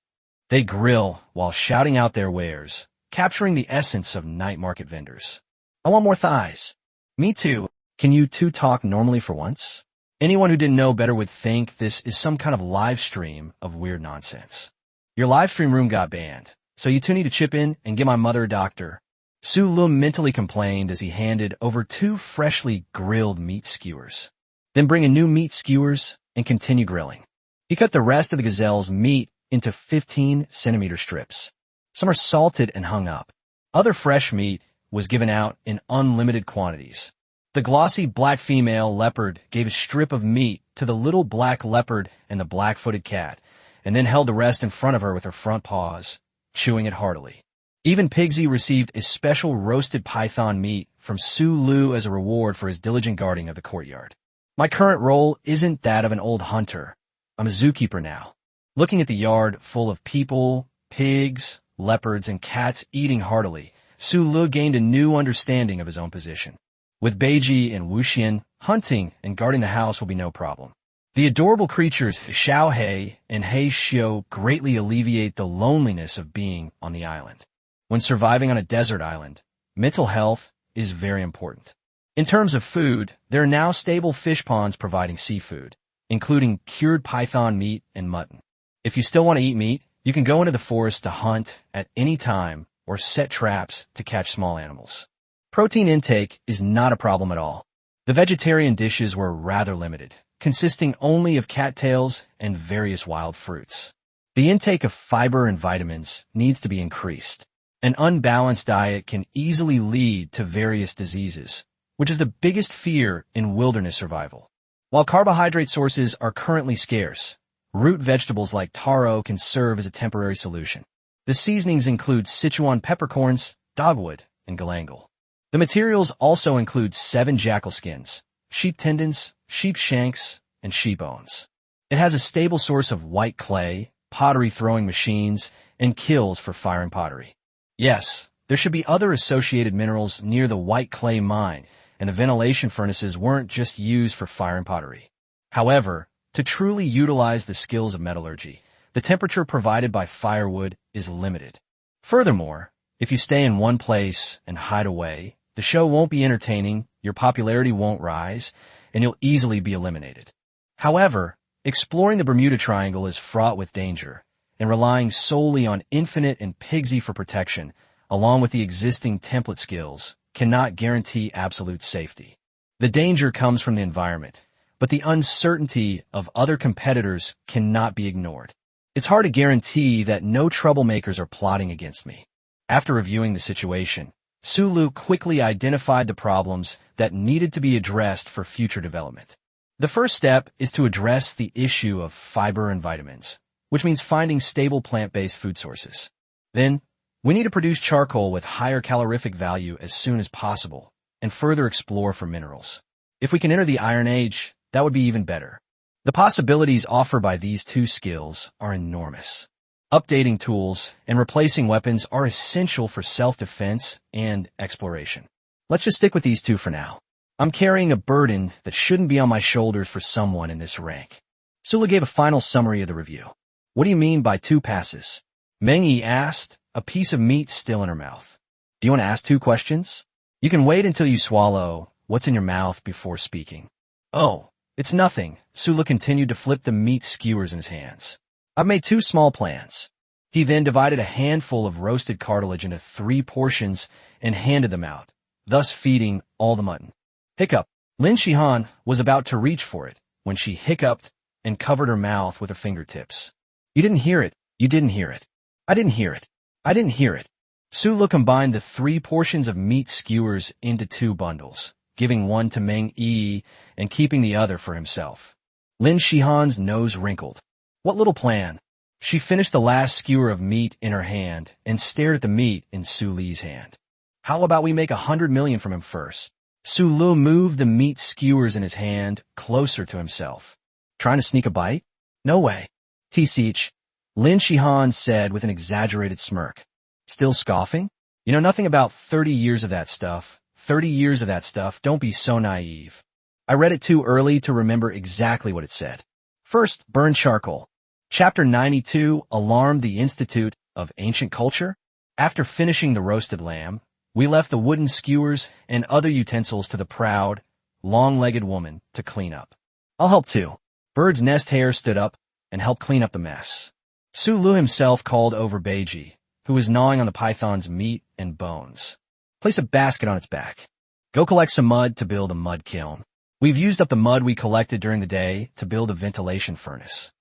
They grill while shouting out their wares, capturing the essence of night market vendors. I want more thighs. Me too. Can you two talk normally for once? Anyone who didn't know better would think this is some kind of live stream of weird nonsense. Your live stream room got banned, so you two need to chip in and get my mother a doctor. Su Lum mentally complained as he handed over 2 freshly grilled meat skewers. Then bring in new meat skewers and continue grilling. He cut the rest of the gazelle's meat into 15-centimeter strips. Some are salted and hung up. Other fresh meat was given out in unlimited quantities. The glossy black female leopard gave a strip of meat to the little black leopard and the black-footed cat, and then held the rest in front of her with her front paws, chewing it heartily. Even Pigsy received a special roasted python meat from Su Lu as a reward for his diligent guarding of the courtyard. My current role isn't that of an old hunter. I'm a zookeeper now. Looking at the yard full of people, pigs, leopards, and cats eating heartily, Su Lu gained a new understanding of his own position. With Beiji and Wuxian, hunting and guarding the house will be no problem. The adorable creatures Xiao He and He Xiu greatly alleviate the loneliness of being on the island. When surviving on a desert island, mental health is very important. In terms of food, there are now stable fish ponds providing seafood, including cured python meat and mutton. If you still want to eat meat, you can go into the forest to hunt at any time or set traps to catch small animals. Protein intake is not a problem at all. The vegetarian dishes were rather limited, consisting only of cattails and various wild fruits. The intake of fiber and vitamins needs to be increased. An unbalanced diet can easily lead to various diseases, which is the biggest fear in wilderness survival. While carbohydrate sources are currently scarce, root vegetables like taro can serve as a temporary solution. The seasonings include Sichuan peppercorns, dogwood, and galangal. The materials also include 7 jackal skins, sheep tendons, sheep shanks, and sheep bones. It has a stable source of white clay, pottery throwing machines, and kilns for firing pottery. Yes, there should be other associated minerals near the white clay mine, and the ventilation furnaces weren't just used for firing pottery. However, to truly utilize the skills of metallurgy, the temperature provided by firewood is limited. Furthermore, if you stay in one place and hide away, the show won't be entertaining, your popularity won't rise, and you'll easily be eliminated. However, exploring the Bermuda Triangle is fraught with danger, and relying solely on Infinite and Pigsy for protection, along with the existing template skills, cannot guarantee absolute safety. The danger comes from the environment, but the uncertainty of other competitors cannot be ignored. It's hard to guarantee that no troublemakers are plotting against me. After reviewing the situation, Sulu quickly identified the problems that needed to be addressed for future development. The first step is to address the issue of fiber and vitamins, which means finding stable plant-based food sources. Then, we need to produce charcoal with higher calorific value as soon as possible, and further explore for minerals. If we can enter the Iron Age, that would be even better. The possibilities offered by these 2 skills are enormous. Updating tools and replacing weapons are essential for self-defense and exploration. Let's just stick with these 2 for now. I'm carrying a burden that shouldn't be on my shoulders for someone in this rank. Sula gave a final summary of the review. What do you mean by 2 passes? Mengyi asked, a piece of meat still in her mouth. Do you want to ask 2 questions? You can wait until you swallow what's in your mouth before speaking. Oh, it's nothing. Sula continued to flip the meat skewers in his hands. I've made 2 small plans. He then divided a handful of roasted cartilage into 3 portions and handed them out, thus feeding all the mutton. Hiccup. Lin Shihan was about to reach for it when she hiccuped and covered her mouth with her fingertips. You didn't hear it. You didn't hear it. I didn't hear it. I didn't hear it. Sulu combined the 3 portions of meat skewers into 2 bundles, giving one to Meng Yi and keeping the other for himself. Lin Shihan's nose wrinkled. What little plan? She finished the last skewer of meat in her hand and stared at the meat in Su Li's hand. How about we make 100 million from him first? Su Li moved the meat skewers in his hand closer to himself. Trying to sneak a bite? No way. T-Seach, Lin Shihan said with an exaggerated smirk. Still scoffing? You know nothing about 30 years of that stuff. 30 years of that stuff, don't be so naive. I read it too early to remember exactly what it said. First, burn charcoal. Chapter 92 alarmed the Institute of Ancient Culture. After finishing the roasted lamb, we left the wooden skewers and other utensils to the proud, long-legged woman to clean up. I'll help too. Bird's nest hair stood up and helped clean up the mess. Su Li himself called over Beiji, who was gnawing on the python's meat and bones. Place a basket on its back. Go collect some mud to build a mud kiln. We've used up the mud we collected during the day to build a ventilation furnace.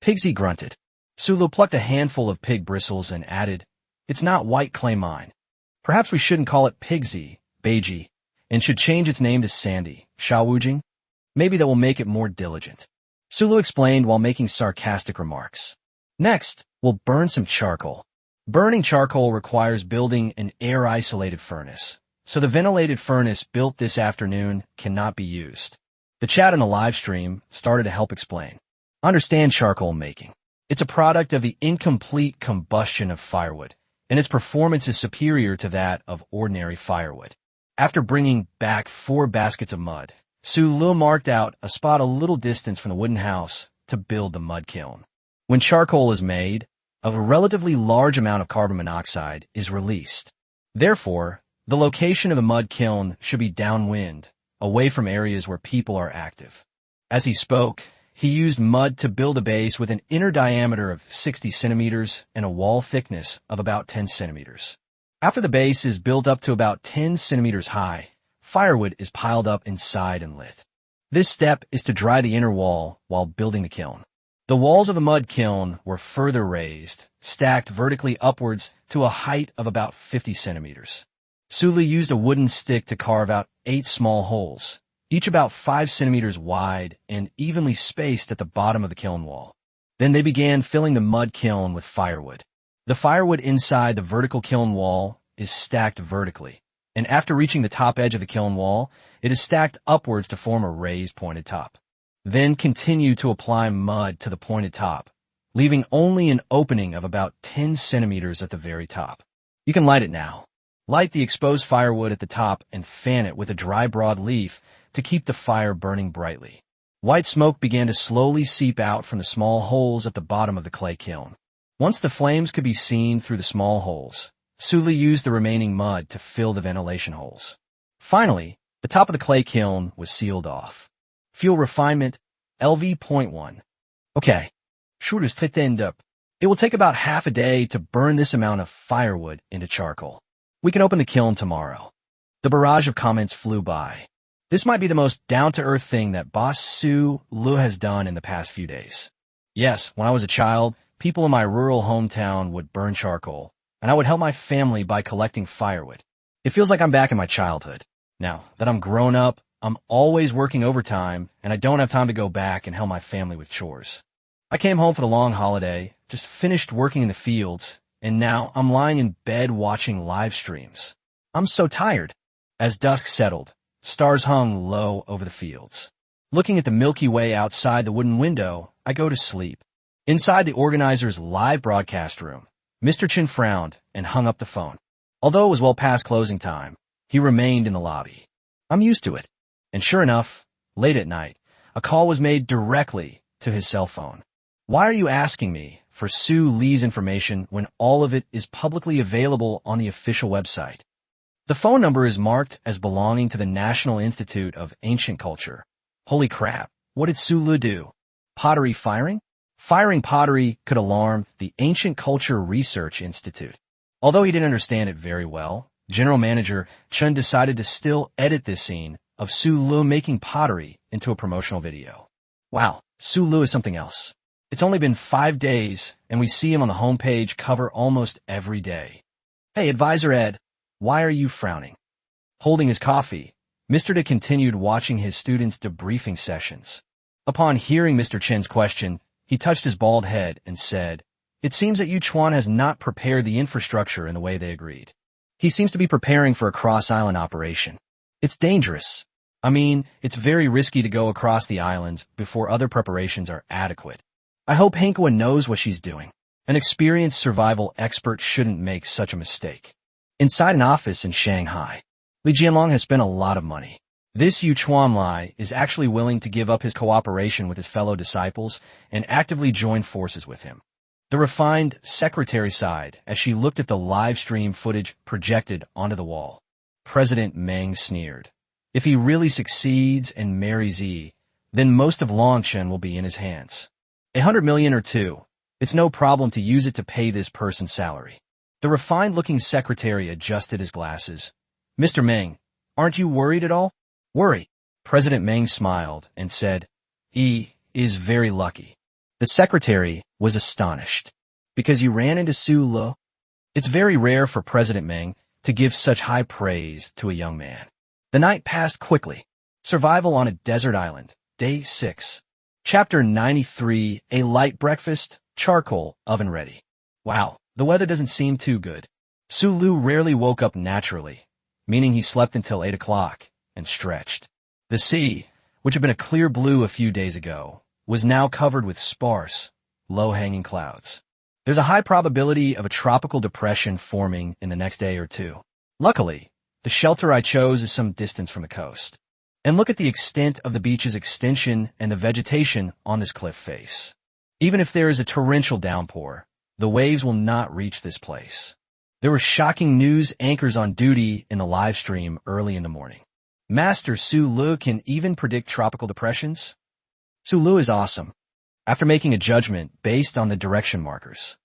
Pigsy grunted. Su Li plucked a handful of pig bristles and added, It's not white clay mine. Perhaps we shouldn't call it Pigsy, Beiji, and should change its name to Sandy, Xiaowujing. Maybe that will make it more diligent. Su Li explained while making sarcastic remarks. Next, we'll burn some charcoal. Burning charcoal requires building an air-isolated furnace, so the ventilated furnace built this afternoon cannot be used. The chat in the live stream started to help explain. Understand charcoal making. It's a product of the incomplete combustion of firewood, and its performance is superior to that of ordinary firewood. After bringing back 4 baskets of mud, Su Li marked out a spot a little distance from the wooden house to build the mud kiln. When charcoal is made, a relatively large amount of carbon monoxide is released. Therefore, the location of the mud kiln should be downwind, away from areas where people are active. As he spoke, he used mud to build a base with an inner diameter of 60 centimeters and a wall thickness of about 10 centimeters. After the base is built up to about 10 centimeters high, firewood is piled up inside and lit. This step is to dry the inner wall while building the kiln. The walls of the mud kiln were further raised, stacked vertically upwards to a height of about 50 centimeters. Su Li used a wooden stick to carve out 8 small holes, each about 5 centimeters wide and evenly spaced at the bottom of the kiln wall. Then they began filling the mud kiln with firewood. The firewood inside the vertical kiln wall is stacked vertically, and after reaching the top edge of the kiln wall, it is stacked upwards to form a raised pointed top. Then continue to apply mud to the pointed top, leaving only an opening of about 10 centimeters at the very top. You can light it now. Light the exposed firewood at the top and fan it with a dry broadleaf to keep the fire burning brightly. White smoke began to slowly seep out from the small holes at the bottom of the clay kiln. Once the flames could be seen through the small holes, Su Li used the remaining mud to fill the ventilation holes. Finally, the top of the clay kiln was sealed off. Fuel refinement, LV.1. Okay, shooters to end up. It will take about half a day to burn this amount of firewood into charcoal. We can open the kiln tomorrow. The barrage of comments flew by. This might be the most down-to-earth thing that Boss Su Li has done in the past few days. Yes, when I was a child, people in my rural hometown would burn charcoal, and I would help my family by collecting firewood. It feels like I'm back in my childhood. Now that I'm grown up, I'm always working overtime, and I don't have time to go back and help my family with chores. I came home for the long holiday, just finished working in the fields, and now I'm lying in bed watching live streams. I'm so tired. As dusk settled, stars hung low over the fields. Looking at the Milky Way outside the wooden window, I go to sleep. Inside the organizer's live broadcast room, Mr. Chin frowned and hung up the phone. Although it was well past closing time, he remained in the lobby. I'm used to it. And sure enough, late at night, a call was made directly to his cell phone. Why are you asking me for Su Li's information when all of it is publicly available on the official website? The phone number is marked as belonging to the National Institute of Ancient Culture. Holy crap, what did Su Li do? Pottery firing? Firing pottery could alarm the Ancient Culture Research Institute. Although he didn't understand it very well, General Manager Chun decided to still edit this scene of Su Li making pottery into a promotional video. Wow, Su Li is something else. It's only been 5 days, and we see him on the homepage cover almost every day. Hey, Advisor Ed, why are you frowning? Holding his coffee, Mr. De continued watching his students' debriefing sessions. Upon hearing Mr. Chen's question, He touched his bald head and said, "It seems that Yuchuan has not prepared the infrastructure in the way they agreed. He seems to be preparing for a cross-island operation. It's dangerous. I mean, it's very risky to go across the islands before other preparations are adequate. I hope Hankoa knows what she's doing. An experienced survival expert shouldn't make such a mistake." Inside an office in Shanghai, Li Jianlong has spent a lot of money. This Yu Chuanlai is actually willing to give up his cooperation with his fellow disciples and actively join forces with him. The refined secretary sighed as she looked at the live stream footage projected onto the wall. President Meng sneered. If he really succeeds and marries Yi, then most of Longshan will be in his hands. 100 million or two. It's no problem to use it to pay this person's salary. The refined-looking secretary adjusted his glasses. "Mr. Meng, aren't you worried at all?" "Worry." President Meng smiled and said, "Yi is very lucky." The secretary was astonished. "Because you ran into Su Lu?" It's very rare for President Meng to give such high praise to a young man. The night passed quickly. Survival on a desert island. Day 6. Chapter 93, A Light Breakfast, Charcoal, Oven Ready. Wow, the weather doesn't seem too good. Su Lu rarely woke up naturally, meaning he slept until 8 o'clock and stretched. The sea, which had been a clear blue a few days ago, was now covered with sparse, low-hanging clouds. There's a high probability of a tropical depression forming in the next day or two. Luckily, the shelter I chose is some distance from the coast. And look at the extent of the beach's extension and the vegetation on this cliff face. Even if there is a torrential downpour, the waves will not reach this place. There were shocking news anchors on duty in the live stream early in the morning. Master Su Lu can even predict tropical depressions? Su Lu is awesome. After making a judgment based on the direction markers,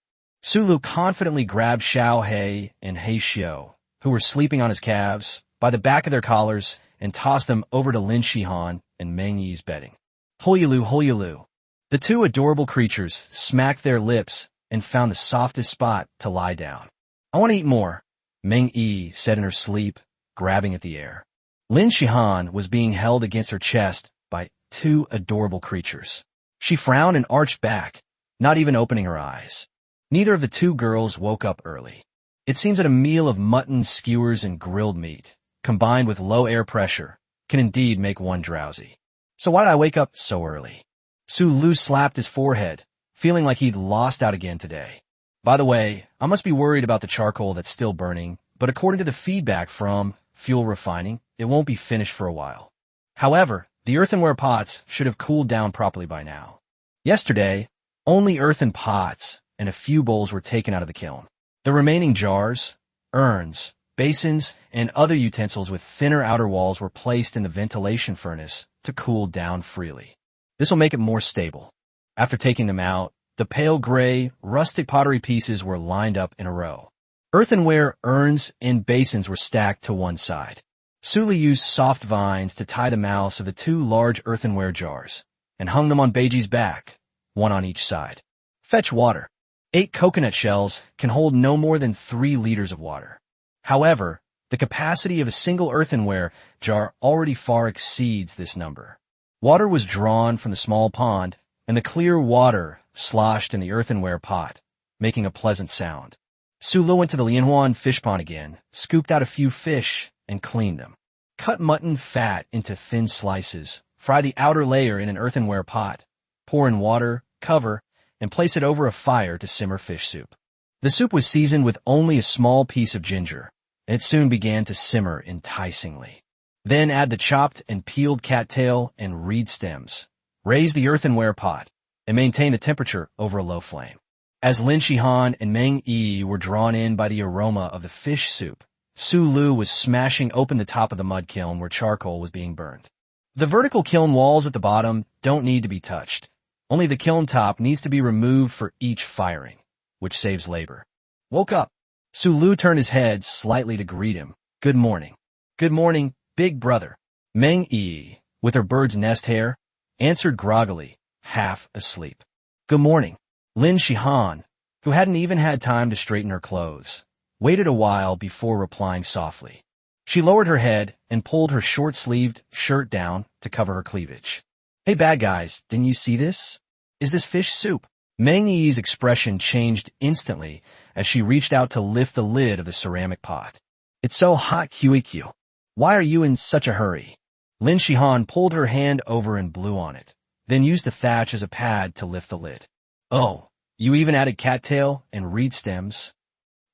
Su Lu confidently grabbed Xiao He and He Xiao, who were sleeping on his calves, by the back of their collars and tossed them over to Lin Shihan and Meng Yi's bedding. Hoyulu, hoyulu. The two adorable creatures smacked their lips and found the softest spot to lie down. "I want to eat more," Meng Yi said in her sleep, grabbing at the air. Lin Shihan was being held against her chest by two adorable creatures. She frowned and arched back, not even opening her eyes. Neither of the two girls woke up early. It seems that a meal of mutton skewers and grilled meat, combined with low air pressure, can indeed make one drowsy. So why did I wake up so early? Su Lu slapped his forehead, feeling like he'd lost out again today. By the way, I must be worried about the charcoal that's still burning, but according to the feedback from fuel refining, it won't be finished for a while. However, the earthenware pots should have cooled down properly by now. Yesterday, only earthen pots and a few bowls were taken out of the kiln. The remaining jars, urns, basins, and other utensils with thinner outer walls were placed in the ventilation furnace to cool down freely. This will make it more stable. After taking them out, the pale gray, rustic pottery pieces were lined up in a row. Earthenware urns and basins were stacked to one side. Suli used soft vines to tie the mouths of the two large earthenware jars and hung them on Beiji's back, one on each side. Fetch water. 8 coconut shells can hold no more than 3 liters of water. However, the capacity of a single earthenware jar already far exceeds this number. Water was drawn from the small pond, and the clear water sloshed in the earthenware pot, making a pleasant sound. Su Lu went to the Lianhuan fish pond again, scooped out a few fish, and cleaned them. Cut mutton fat into thin slices, fry the outer layer in an earthenware pot, pour in water, cover, and place it over a fire to simmer fish soup. The soup was seasoned with only a small piece of ginger, and it soon began to simmer enticingly. Then add the chopped and peeled cattail and reed stems. Raise the earthenware pot, and maintain the temperature over a low flame. As Lin Shihan and Meng Yi were drawn in by the aroma of the fish soup, Su Lu was smashing open the top of the mud kiln where charcoal was being burned. The vertical kiln walls at the bottom don't need to be touched. Only the kiln top needs to be removed for each firing, which saves labor. Woke up. Su Lu turned his head slightly to greet him. Good morning. Good morning, big brother. Meng Yi, with her bird's nest hair, answered groggily, half asleep. Good morning. Lin Shihan, who hadn't even had time to straighten her clothes, waited a while before replying softly. She lowered her head and pulled her short-sleeved shirt down to cover her cleavage. Hey bad guys, didn't you see this? Is this fish soup? Meng Yi's expression changed instantly as she reached out to lift the lid of the ceramic pot. It's so hot, QEQ. Why are you in such a hurry? Lin Shihan pulled her hand over and blew on it, then used the thatch as a pad to lift the lid. Oh, you even added cattail and reed stems?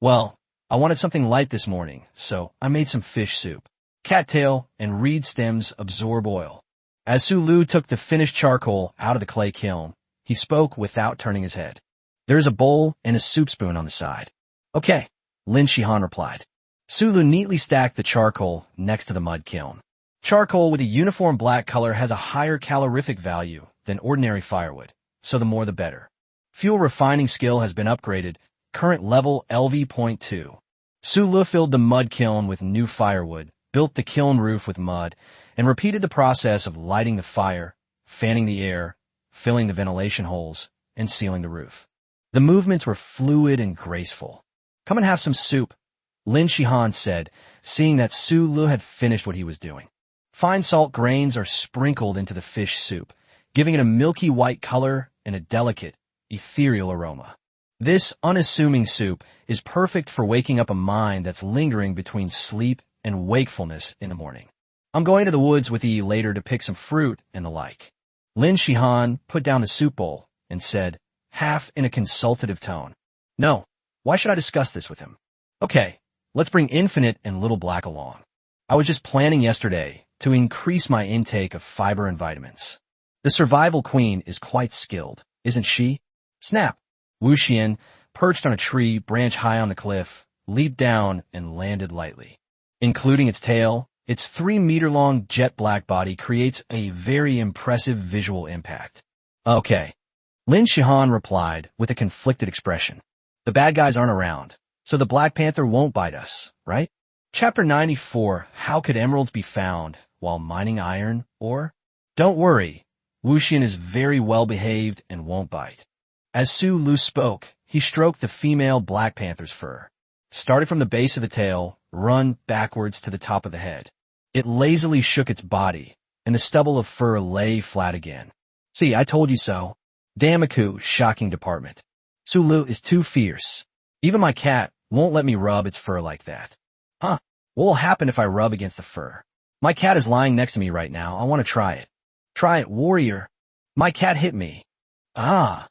Well, I wanted something light this morning, so I made some fish soup. Cattail and reed stems absorb oil. As Su Lu took the finished charcoal out of the clay kiln, he spoke without turning his head. There is a bowl and a soup spoon on the side. Okay, Lin Shihan replied. Su Lu neatly stacked the charcoal next to the mud kiln. Charcoal with a uniform black color has a higher calorific value than ordinary firewood, so the more the better. Fuel refining skill has been upgraded, current level LV.2. Su Lu filled the mud kiln with new firewood, built the kiln roof with mud, and repeated the process of lighting the fire, fanning the air, filling the ventilation holes, and sealing the roof. The movements were fluid and graceful. Come and have some soup, Lin Shihan said, seeing that Su Lu had finished what he was doing. Fine salt grains are sprinkled into the fish soup, giving it a milky white color and a delicate, ethereal aroma. This unassuming soup is perfect for waking up a mind that's lingering between sleep and wakefulness in the morning. I'm going to the woods with you later to pick some fruit and the like. Lin Shihan put down the soup bowl and said, half in a consultative tone. No, why should I discuss this with him? Okay, let's bring Infinite and Little Black along. I was just planning yesterday to increase my intake of fiber and vitamins. The survival queen is quite skilled, isn't she? Snap! Wu Xian, perched on a tree branch high on the cliff, leaped down and landed lightly. Including its tail, its 3-meter-long jet-black body creates a very impressive visual impact. Okay. Lin Shihan replied with a conflicted expression. The bad guys aren't around, so the Black Panther won't bite us, right? Chapter 94, How Could Emeralds Be Found While Mining Iron Ore? Don't worry, Wu Xian is very well-behaved and won't bite. As Su Lu spoke, he stroked the female Black Panther's fur. Started from the base of the tail, run backwards to the top of the head. It lazily shook its body, and the stubble of fur lay flat again. See, I told you so. Damaku, shocking department. Su Lu is too fierce. Even my cat won't let me rub its fur like that. Huh, what will happen if I rub against the fur? My cat is lying next to me right now. I want to try it. Try it, warrior. My cat hit me. Ah.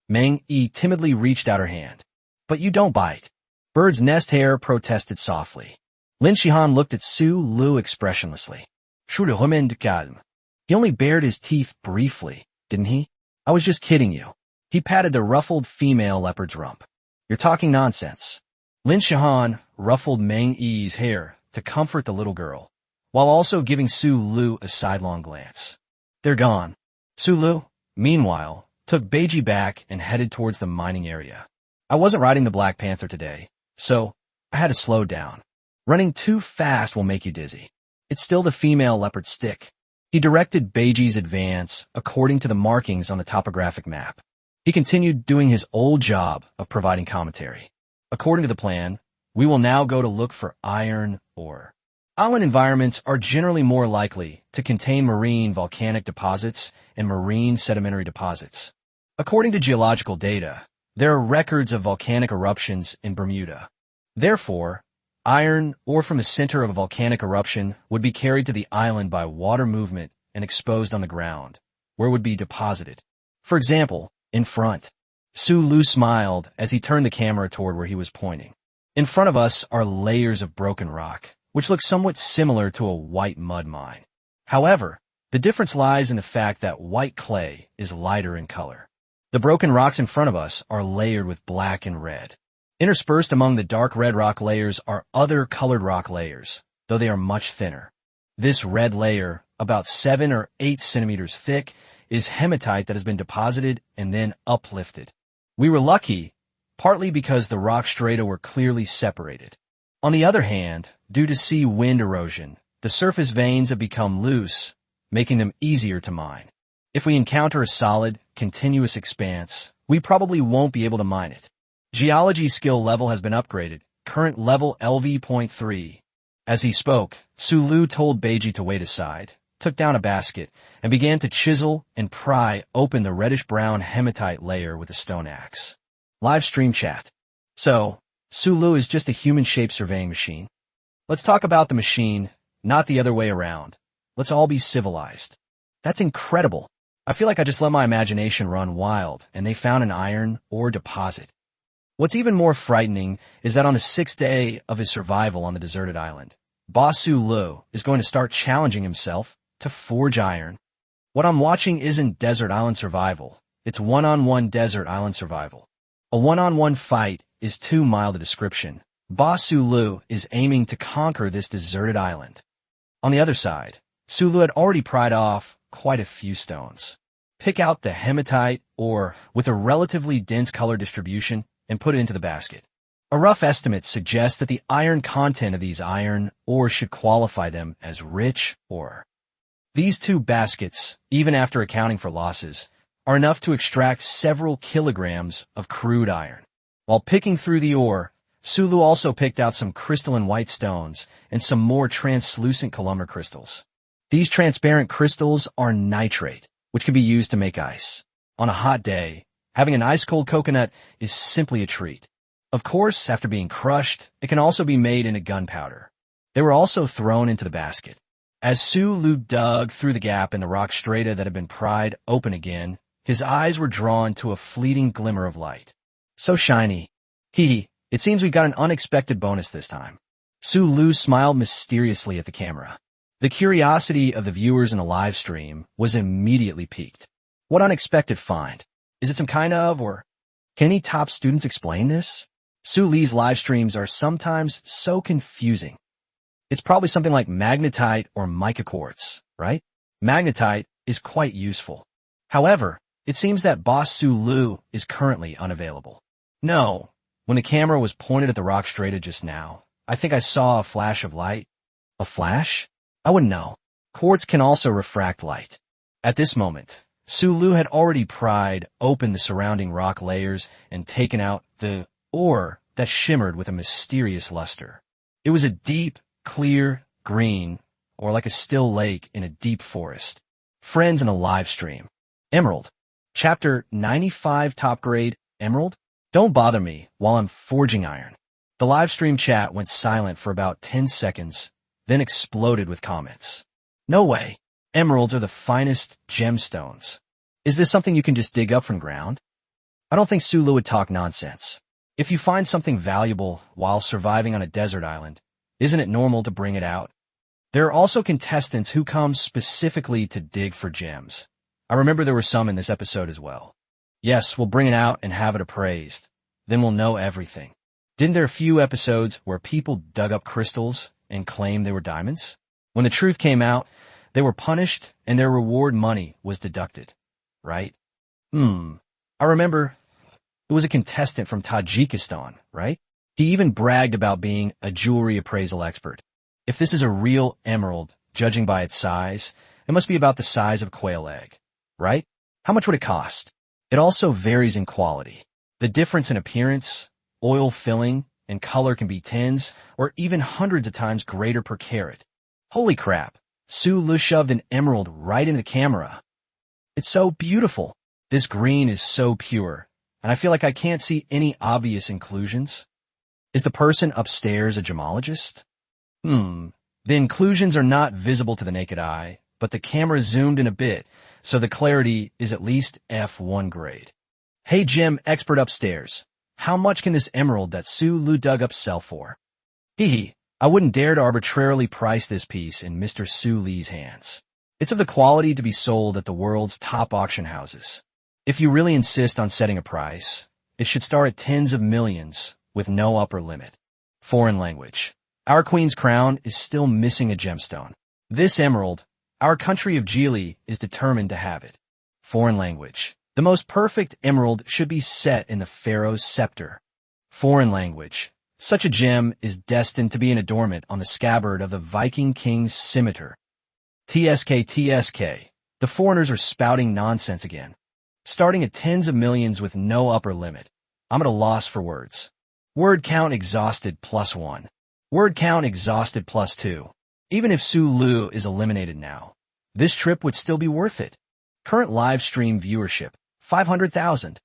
Meng Yi timidly reached out her hand. But you don't bite. Bird's nest hair protested softly. Lin Shihan looked at Su Lu expressionlessly. He only bared his teeth briefly, didn't he? I was just kidding you. He patted the ruffled female leopard's rump. You're talking nonsense. Lin Shihan ruffled Meng Yi's hair to comfort the little girl, while also giving Su Lu a sidelong glance. They're gone. Su Lu, meanwhile, took Beiji back and headed towards the mining area. I wasn't riding the Black Panther today, so I had to slow down. Running too fast will make you dizzy. It's still the female leopard stick. He directed Beiji's advance according to the markings on the topographic map. He continued doing his old job of providing commentary. According to the plan, we will now go to look for iron ore. Island environments are generally more likely to contain marine volcanic deposits and marine sedimentary deposits. According to geological data, there are records of volcanic eruptions in Bermuda. Therefore, iron ore from the center of a volcanic eruption would be carried to the island by water movement and exposed on the ground, where it would be deposited. For example, in front. Su Lu smiled as he turned the camera toward where he was pointing. In front of us are layers of broken rock, which look somewhat similar to a white mud mine. However, the difference lies in the fact that white clay is lighter in color. The broken rocks in front of us are layered with black and red. Interspersed among the dark red rock layers are other colored rock layers, though they are much thinner. This red layer, about 7 or 8 centimeters thick, is hematite that has been deposited and then uplifted. We were lucky, partly because the rock strata were clearly separated. On the other hand, due to sea wind erosion, the surface veins have become loose, making them easier to mine. If we encounter a solid, continuous expanse, we probably won't be able to mine it. Geology skill level has been upgraded, current level LV.3. As he spoke, Su Lu told Beiji to wait aside, took down a basket and began to chisel and pry open the reddish-brown hematite layer with a stone axe. Live stream chat. So, Sulu is just a human-shaped surveying machine. Let's talk about the machine, not the other way around. Let's all be civilized. That's incredible. I feel like I just let my imagination run wild, and they found an iron ore deposit. What's even more frightening is that on the 6th day of his survival on the deserted island, Boss Sulu is going to start challenging himself to forge iron. What I'm watching isn't desert island survival. It's one-on-one desert island survival. A one-on-one fight is too mild a description. Boss Sulu is aiming to conquer this deserted island. On the other side, Sulu had already pried off quite a few stones. Pick out the hematite ore with a relatively dense color distribution and put it into the basket. A rough estimate suggests that the iron content of these iron ores should qualify them as rich ore. These two baskets, even after accounting for losses, are enough to extract several kilograms of crude iron. While picking through the ore, Sulu also picked out some crystalline white stones and some more translucent columnar crystals. These transparent crystals are nitrate, which can be used to make ice. On a hot day, having an ice-cold coconut is simply a treat. Of course, after being crushed, it can also be made into gunpowder. They were also thrown into the basket. As Sulu dug through the gap in the rock strata that had been pried open again, his eyes were drawn to a fleeting glimmer of light. So shiny. Hee, it seems we got an unexpected bonus this time. Sulu smiled mysteriously at the camera. The curiosity of the viewers in the live stream was immediately piqued. What unexpected find? Is it some kind of, or can any top students explain this? Sulu's live streams are sometimes so confusing. It's probably something like magnetite or mica quartz, right? Magnetite is quite useful. However, it seems that Boss Sulu is currently unavailable. No, when the camera was pointed at the rock strata just now, I think I saw a flash of light. A flash? I wouldn't know. Quartz can also refract light. At this moment, Sulu had already pried open the surrounding rock layers and taken out the ore that shimmered with a mysterious luster. It was a deep, clear green, or like a still lake in a deep forest. Friends in a live stream. Emerald. Chapter 95 Top Grade Emerald? Don't bother me while I'm forging iron. The live stream chat went silent for about 10 seconds, then exploded with comments. No way. Emeralds are the finest gemstones. Is this something you can just dig up from ground? I don't think Sulu would talk nonsense. If you find something valuable while surviving on a desert island, isn't it normal to bring it out? There are also contestants who come specifically to dig for gems. I remember there were some in this episode as well. Yes, we'll bring it out and have it appraised. Then we'll know everything. Didn't there a few episodes where people dug up crystals and claimed they were diamonds? When the truth came out, they were punished and their reward money was deducted. Right? I remember it was a contestant from Tajikistan, right? He even bragged about being a jewelry appraisal expert. If this is a real emerald, judging by its size, it must be about the size of a quail egg, right? How much would it cost? It also varies in quality. The difference in appearance, oil filling, and color can be tens or even hundreds of times greater per carat. Holy crap. Sulu shoved an emerald right in the camera. It's so beautiful. This green is so pure, and I feel like I can't see any obvious inclusions. Is the person upstairs a gemologist? The inclusions are not visible to the naked eye, but the camera zoomed in a bit, so the clarity is at least F1 grade. Hey gem expert upstairs, how much can this emerald that Sulu dug up sell for? Hee, I wouldn't dare to arbitrarily price this piece in Mr. Sulu's hands. It's of the quality to be sold at the world's top auction houses. If you really insist on setting a price, it should start at tens of millions with no upper limit. Foreign language. Our queen's crown is still missing a gemstone. This emerald, our country of Geely is determined to have it. Foreign language. The most perfect emerald should be set in the pharaoh's scepter. Foreign language. Such a gem is destined to be an adornment on the scabbard of the Viking king's scimitar. TSK. The foreigners are spouting nonsense again. Starting at tens of millions with no upper limit. I'm at a loss for words. Word count exhausted +1. Word count exhausted +2. Even if Sulu is eliminated now, this trip would still be worth it. Current live stream viewership, 500,000.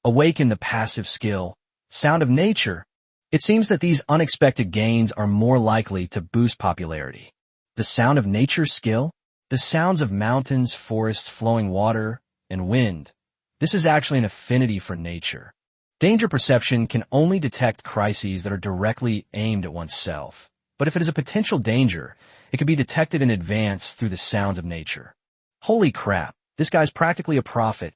Awaken the passive skill, sound of nature. It seems that these unexpected gains are more likely to boost popularity. The sound of nature skill? The sounds of mountains, forests, flowing water, and wind. This is actually an affinity for nature. Danger perception can only detect crises that are directly aimed at oneself. But if it is a potential danger, it can be detected in advance through the sounds of nature. Holy crap, this guy's practically a prophet.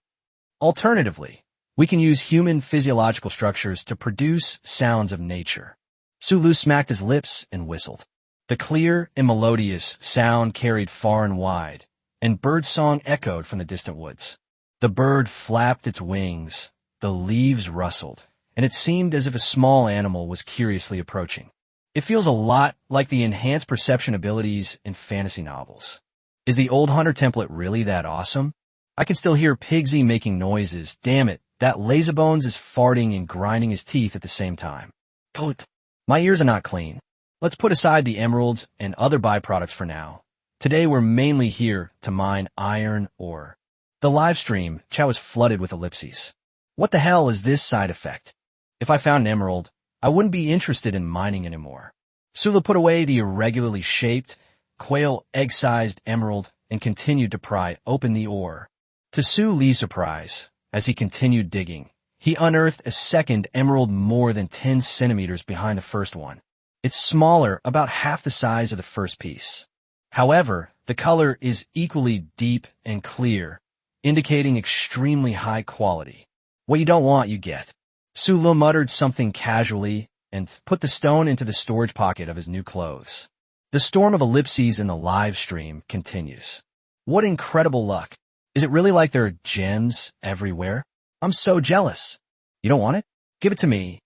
Alternatively, we can use human physiological structures to produce sounds of nature. Sulu smacked his lips and whistled. The clear and melodious sound carried far and wide, and bird song echoed from the distant woods. The bird flapped its wings, the leaves rustled, and it seemed as if a small animal was curiously approaching. It feels a lot like the enhanced perception abilities in fantasy novels. Is the old hunter template really that awesome? I can still hear Pigsy making noises. Damn it, that Lazybones is farting and grinding his teeth at the same time. Toot. My ears are not clean. Let's put aside the emeralds and other byproducts for now. Today we're mainly here to mine iron ore. The live stream, Chow, is flooded with ellipses. What the hell is this side effect? If I found an emerald, I wouldn't be interested in mining anymore. Sula put away the irregularly shaped, quail egg-sized emerald and continued to pry open the ore. To Su Li's surprise, as he continued digging, he unearthed a second emerald more than 10 centimeters behind the first one. It's smaller, about half the size of the first piece. However, the color is equally deep and clear, indicating extremely high quality. What you don't want, you get. Su Li muttered something casually and put the stone into the storage pocket of his new clothes. The storm of ellipses in the live stream continues. What incredible luck. Is it really like there are gems everywhere? I'm so jealous. You don't want it? Give it to me.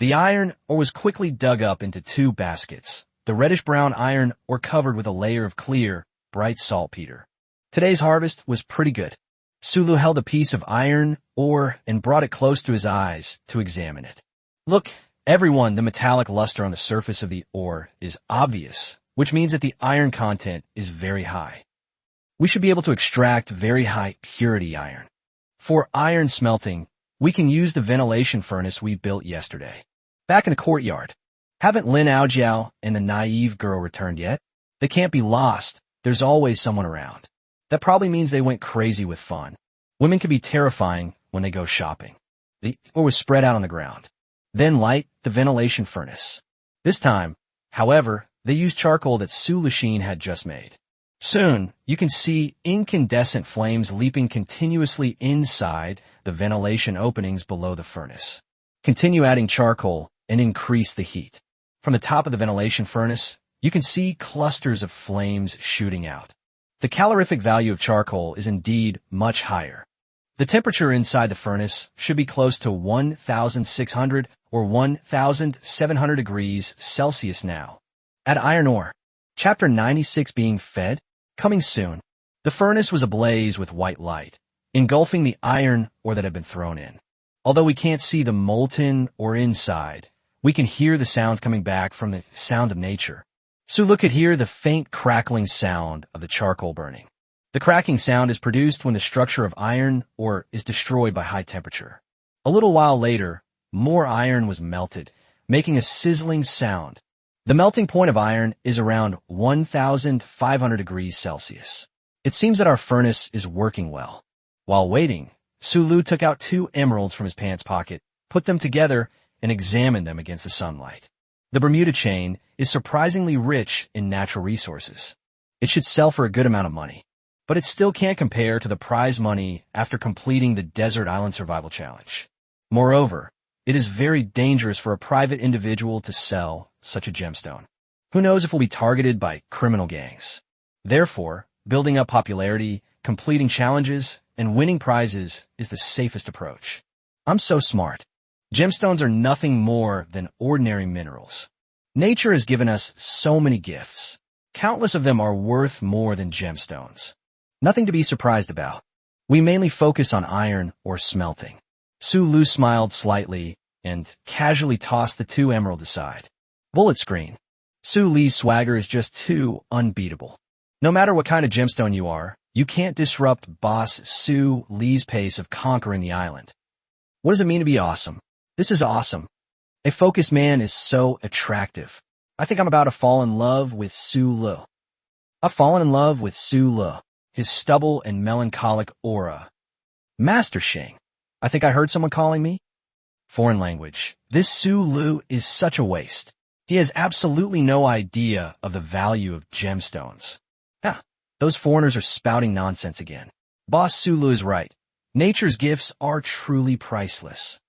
The iron ore was quickly dug up into 2 baskets. The reddish-brown iron ore covered with a layer of clear, bright saltpeter. Today's harvest was pretty good. Sulu held a piece of iron ore and brought it close to his eyes to examine it. Look, everyone, the metallic luster on the surface of the ore is obvious, which means that the iron content is very high. We should be able to extract very high purity iron. For iron smelting, we can use the ventilation furnace we built yesterday. Back in the courtyard. Haven't Lin Aojiao and the naive girl returned yet? They can't be lost. There's always someone around. That probably means they went crazy with fun. Women can be terrifying when they go shopping. The ore was spread out on the ground. Then light the ventilation furnace. This time, however, they used charcoal that Su Lixin had just made. Soon, you can see incandescent flames leaping continuously inside the ventilation openings below the furnace. Continue adding charcoal and increase the heat. From the top of the ventilation furnace, you can see clusters of flames shooting out. The calorific value of charcoal is indeed much higher. The temperature inside the furnace should be close to 1,600 or 1,700 degrees Celsius now. Add iron ore. Chapter 96 being fed? Coming soon. The furnace was ablaze with white light, engulfing the iron ore that had been thrown in. Although we can't see the molten ore inside, we can hear the sounds coming back from the sound of nature. Sulu could hear the faint crackling sound of the charcoal burning. The cracking sound is produced when the structure of iron ore is destroyed by high temperature. A little while later, more iron was melted, making a sizzling sound. The melting point of iron is around 1,500 degrees Celsius. It seems that our furnace is working well. While waiting, Sulu took out 2 emeralds from his pants pocket, put them together, and examined them against the sunlight. The Bermuda chain is surprisingly rich in natural resources. It should sell for a good amount of money, but it still can't compare to the prize money after completing the Desert Island Survival Challenge. Moreover, it is very dangerous for a private individual to sell such a gemstone. Who knows if we'll be targeted by criminal gangs. Therefore, building up popularity, completing challenges, and winning prizes is the safest approach. I'm so smart. Gemstones are nothing more than ordinary minerals. Nature has given us so many gifts. Countless of them are worth more than gemstones. Nothing to be surprised about. We mainly focus on iron or smelting. Su Lu smiled slightly and casually tossed the 2 emeralds aside. Bullet screen. Su Li's swagger is just too unbeatable. No matter what kind of gemstone you are, you can't disrupt Boss Su Lee's pace of conquering the island. What does it mean to be awesome? This is awesome. A focused man is so attractive. I think I'm about to fall in love with Su Lu. I've fallen in love with Su Lu, his stubble and melancholic aura. Master Shing. I think I heard someone calling me. Foreign language. This Su Lu is such a waste. He has absolutely no idea of the value of gemstones. Those foreigners are spouting nonsense again. Boss Su Lu is right. Nature's gifts are truly priceless.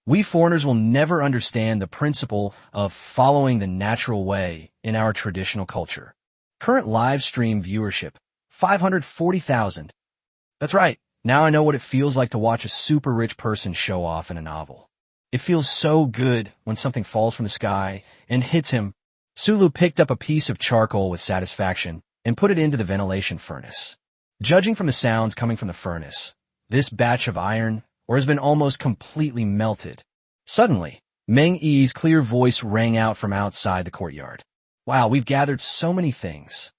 We foreigners will never understand the principle of following the natural way in our traditional culture. Current live stream viewership, 540,000. That's right. Now I know what it feels like to watch a super rich person show off in a novel. It feels so good when something falls from the sky and hits him. Sulu picked up a piece of charcoal with satisfaction and put it into the ventilation furnace. Judging from the sounds coming from the furnace, this batch of iron ore has been almost completely melted. Suddenly, Meng Yi's clear voice rang out from outside the courtyard. Wow, we've gathered so many things.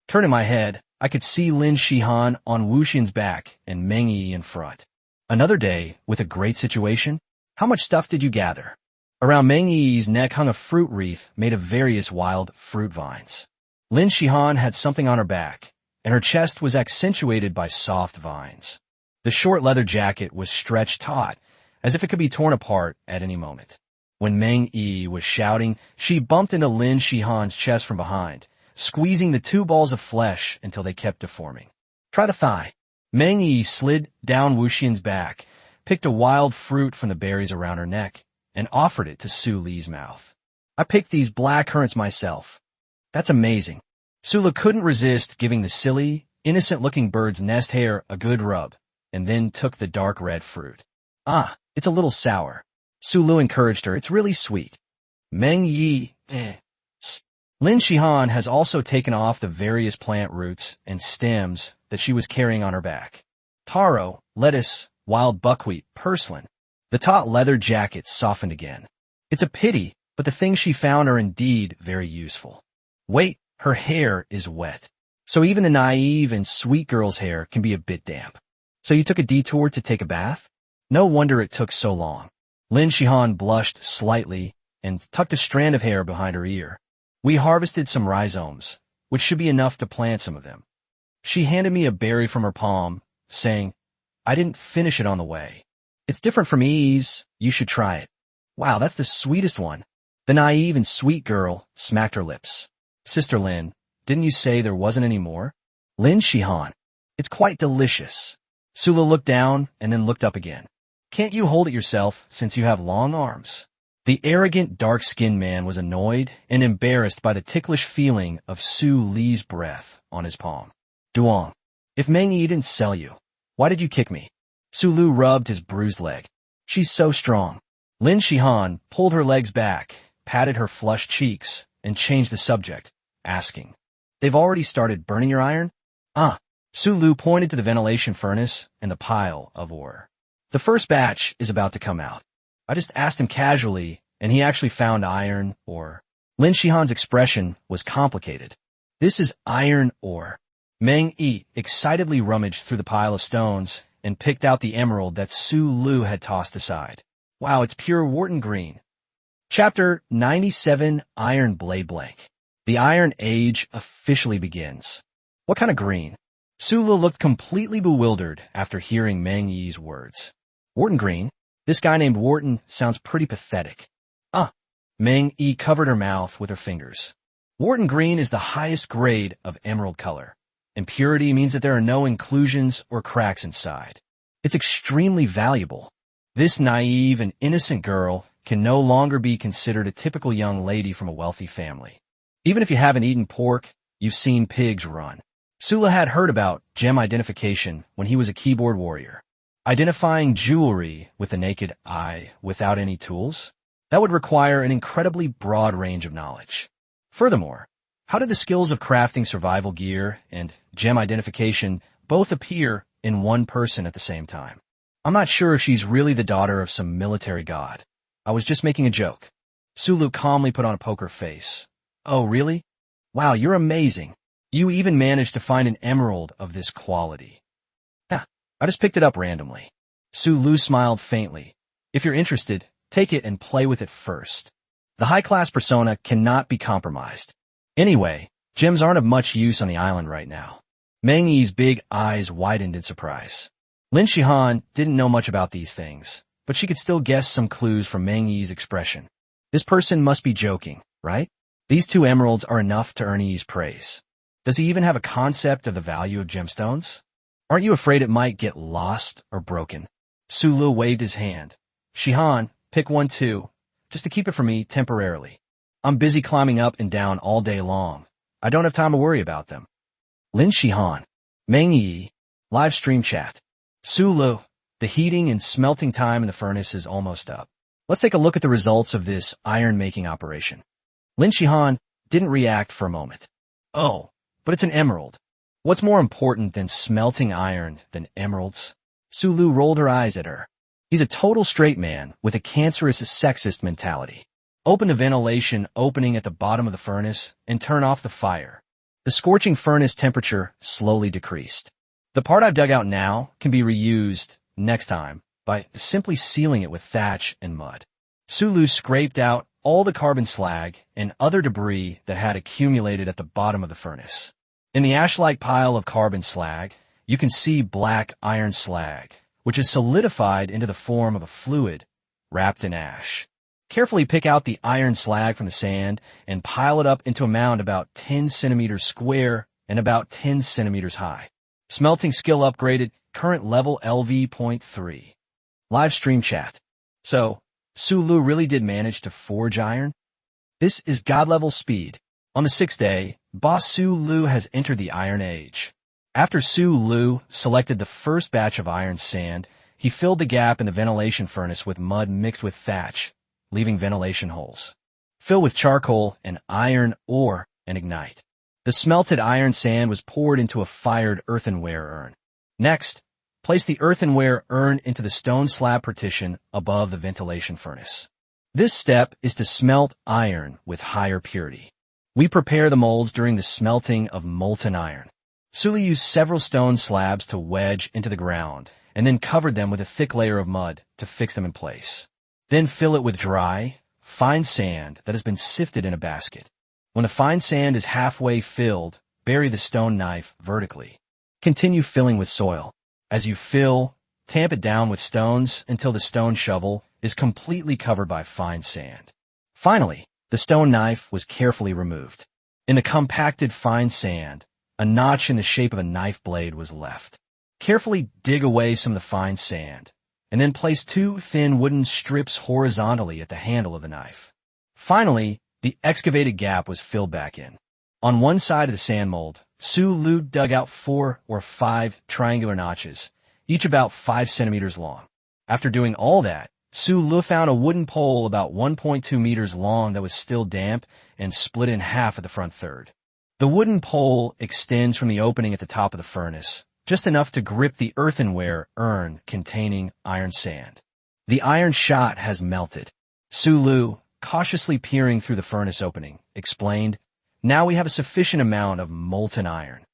Turning my head, I could see Lin Shihan on Wu Xin's back and Meng Yi in front. Another day with a great situation? How much stuff did you gather? Around Meng Yi's neck hung a fruit wreath made of various wild fruit vines. Lin Shihan had something on her back, and her chest was accentuated by soft vines. The short leather jacket was stretched taut, as if it could be torn apart at any moment. When Meng Yi was shouting, she bumped into Lin Shihan's chest from behind, squeezing the two balls of flesh until they kept deforming. Try the thigh. Meng Yi slid down Wu Xin's back, picked a wild fruit from the berries around her neck, and offered it to Su Li's mouth. I picked these black currants myself. That's amazing. Sula couldn't resist giving the silly, innocent-looking bird's nest hair a good rub, and then took the dark red fruit. It's a little sour. Sulu encouraged her. It's really sweet. Meng Yi, Lin Shihan has also taken off the various plant roots and stems that she was carrying on her back. Taro, lettuce, wild buckwheat, purslane. The taut leather jacket softened again. It's a pity, but the things she found are indeed very useful. Wait, her hair is wet. So even the naive and sweet girl's hair can be a bit damp. So you took a detour to take a bath? No wonder it took so long. Lin Shihan blushed slightly and tucked a strand of hair behind her ear. We harvested some rhizomes, which should be enough to plant some of them. She handed me a berry from her palm, saying, I didn't finish it on the way. It's different from E's. You should try it. Wow, that's the sweetest one. The naive and sweet girl smacked her lips. Sister Lin, didn't you say there wasn't any more? Lin Shihan, it's quite delicious. Sula looked down and then looked up again. Can't you hold it yourself since you have long arms? The arrogant, dark-skinned man was annoyed and embarrassed by the ticklish feeling of Su Li's breath on his palm. Duong, if Meng Yi didn't sell you, why did you kick me? Su Lu rubbed his bruised leg. She's so strong. Lin Shihan pulled her legs back, patted her flushed cheeks, and changed the subject, asking, They've already started burning your iron? Su Lu pointed to the ventilation furnace and the pile of ore. The first batch is about to come out. I just asked him casually, and he actually found iron ore. Lin Shihan's expression was complicated. This is iron ore. Meng Yi excitedly rummaged through the pile of stones and picked out the emerald that Su Lu had tossed aside. Wow, it's pure Wharton green. Chapter 97, Iron Blade Blank. The Iron Age officially begins. What kind of green? Sulu looked completely bewildered after hearing Meng Yi's words. Wharton green? This guy named Wharton sounds pretty pathetic. Meng Yi covered her mouth with her fingers. Wharton green is the highest grade of emerald color. Impurity means that there are no inclusions or cracks inside. It's extremely valuable. This naive and innocent girl can no longer be considered a typical young lady from a wealthy family. Even if you haven't eaten pork, you've seen pigs run. Sula had heard about gem identification when he was a keyboard warrior. Identifying jewelry with the naked eye without any tools? That would require an incredibly broad range of knowledge. Furthermore, how did the skills of crafting survival gear and gem identification both appear in one person at the same time? I'm not sure if she's really the daughter of some military god. I was just making a joke. Sulu calmly put on a poker face. Oh, really? Wow, you're amazing. You even managed to find an emerald of this quality. Yeah, I just picked it up randomly. Su Lu smiled faintly. If you're interested, take it and play with it first. The high-class persona cannot be compromised. Anyway, gems aren't of much use on the island right now. Meng Yi's big eyes widened in surprise. Lin Shihan didn't know much about these things, but she could still guess some clues from Meng Yi's expression. This person must be joking, right? These 2 emeralds are enough to earn Yi's praise. Does he even have a concept of the value of gemstones? Aren't you afraid it might get lost or broken? Su Lu waved his hand. Shihan, pick one too, just to keep it for me temporarily. I'm busy climbing up and down all day long. I don't have time to worry about them. Lin Shihan, Meng Yi, live stream chat. Su Lu, the heating and smelting time in the furnace is almost up. Let's take a look at the results of this iron-making operation. Lin Shihan didn't react for a moment. Oh, but it's an emerald. What's more important than smelting iron than emeralds? Su Lu rolled her eyes at her. He's a total straight man with a cancerous sexist mentality. Open the ventilation opening at the bottom of the furnace and turn off the fire. The scorching furnace temperature slowly decreased. The part I've dug out now can be reused next time by simply sealing it with thatch and mud. Su Lu scraped out all the carbon slag and other debris that had accumulated at the bottom of the furnace. In the ash-like pile of carbon slag, you can see black iron slag, which is solidified into the form of a fluid wrapped in ash. Carefully pick out the iron slag from the sand and pile it up into a mound about 10 centimeters square and about 10 centimeters high. Smelting skill upgraded, current level LV.3. Live stream chat. So, Su Lu really did manage to forge iron? This is God-level speed. On the 6th day, Boss Su Lu has entered the Iron Age. After Su Lu selected the first batch of iron sand, he filled the gap in the ventilation furnace with mud mixed with thatch, leaving ventilation holes. Fill with charcoal and iron ore and ignite. The smelted iron sand was poured into a fired earthenware urn. Next, place the earthenware urn into the stone slab partition above the ventilation furnace. This step is to smelt iron with higher purity. We prepare the molds during the smelting of molten iron. Su Lu used several stone slabs to wedge into the ground and then covered them with a thick layer of mud to fix them in place. Then fill it with dry, fine sand that has been sifted in a basket. When the fine sand is halfway filled, bury the stone knife vertically. Continue filling with soil. As you fill, tamp it down with stones until the stone shovel is completely covered by fine sand. Finally, the stone knife was carefully removed. In the compacted fine sand, a notch in the shape of a knife blade was left. Carefully dig away some of the fine sand, and then place 2 thin wooden strips horizontally at the handle of the knife. Finally, the excavated gap was filled back in. On one side of the sand mold, Su Lu dug out 4 or 5 triangular notches, each about 5 centimeters long. After doing all that, Su Lu found a wooden pole about 1.2 meters long that was still damp and split in half at the front third. The wooden pole extends from the opening at the top of the furnace, just enough to grip the earthenware urn containing iron sand. The iron shot has melted. Su Lu, cautiously peering through the furnace opening, explained, "Now we have a sufficient amount of molten iron."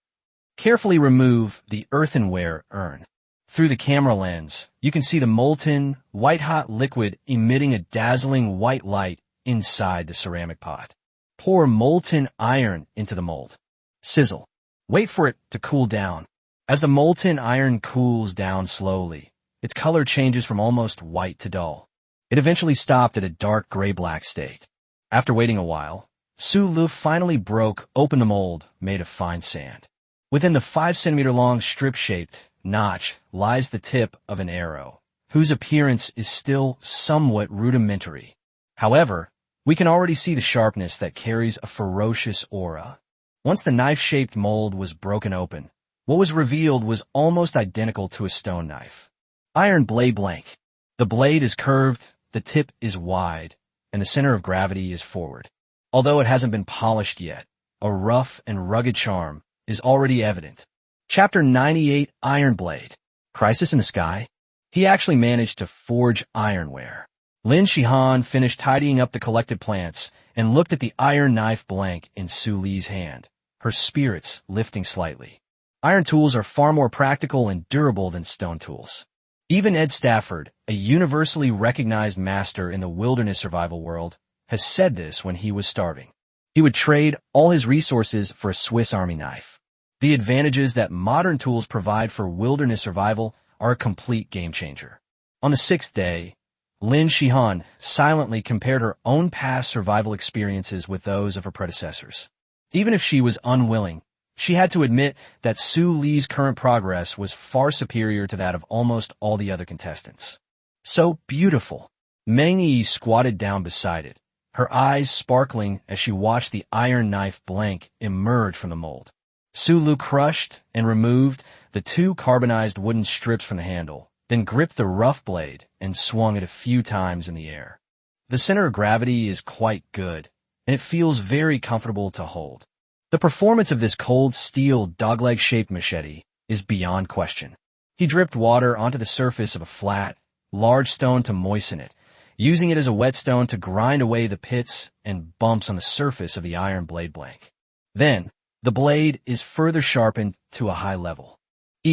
Carefully remove the earthenware urn. Through the camera lens, you can see the molten, white-hot liquid emitting a dazzling white light inside the ceramic pot. Pour molten iron into the mold. Sizzle. Wait for it to cool down. As the molten iron cools down slowly, its color changes from almost white to dull. It eventually stopped at a dark gray-black state. After waiting a while, Su Lu finally broke open the mold made of fine sand. Within the 5-centimeter-long strip-shaped notch lies the tip of an arrow, whose appearance is still somewhat rudimentary. However, we can already see the sharpness that carries a ferocious aura. Once the knife-shaped mold was broken open, what was revealed was almost identical to a stone knife. Iron blade blank. The blade is curved, the tip is wide, and the center of gravity is forward. Although it hasn't been polished yet, a rough and rugged charm is already evident. Chapter 98, Iron Blade. Crisis in the Sky? He actually managed to forge ironware. Lin Shihan finished tidying up the collected plants and looked at the iron knife blank in Su Li's hand, her spirits lifting slightly. Iron tools are far more practical and durable than stone tools. Even Ed Stafford, a universally recognized master in the wilderness survival world, has said this when he was starving. He would trade all his resources for a Swiss Army knife. The advantages that modern tools provide for wilderness survival are a complete game changer. On the sixth day, Lin Shihan silently compared her own past survival experiences with those of her predecessors. Even if she was unwilling, she had to admit that Su Li's current progress was far superior to that of almost all the other contestants. So beautiful. Meng Yi squatted down beside it, her eyes sparkling as she watched the iron knife blank emerge from the mold. Su Lu crushed and removed the two carbonized wooden strips from the handle, then gripped the rough blade and swung it a few times in the air. The center of gravity is quite good, and it feels very comfortable to hold. The performance of this cold steel dogleg-shaped machete is beyond question. He dripped water onto the surface of a flat, large stone to moisten it, using it as a whetstone to grind away the pits and bumps on the surface of the iron blade blank. Then, the blade is further sharpened to a high level.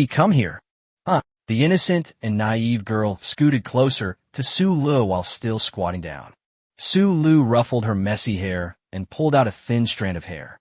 Come here. The innocent and naive girl scooted closer to Su Lu while still squatting down. Su Lu ruffled her messy hair and pulled out a thin strand of hair.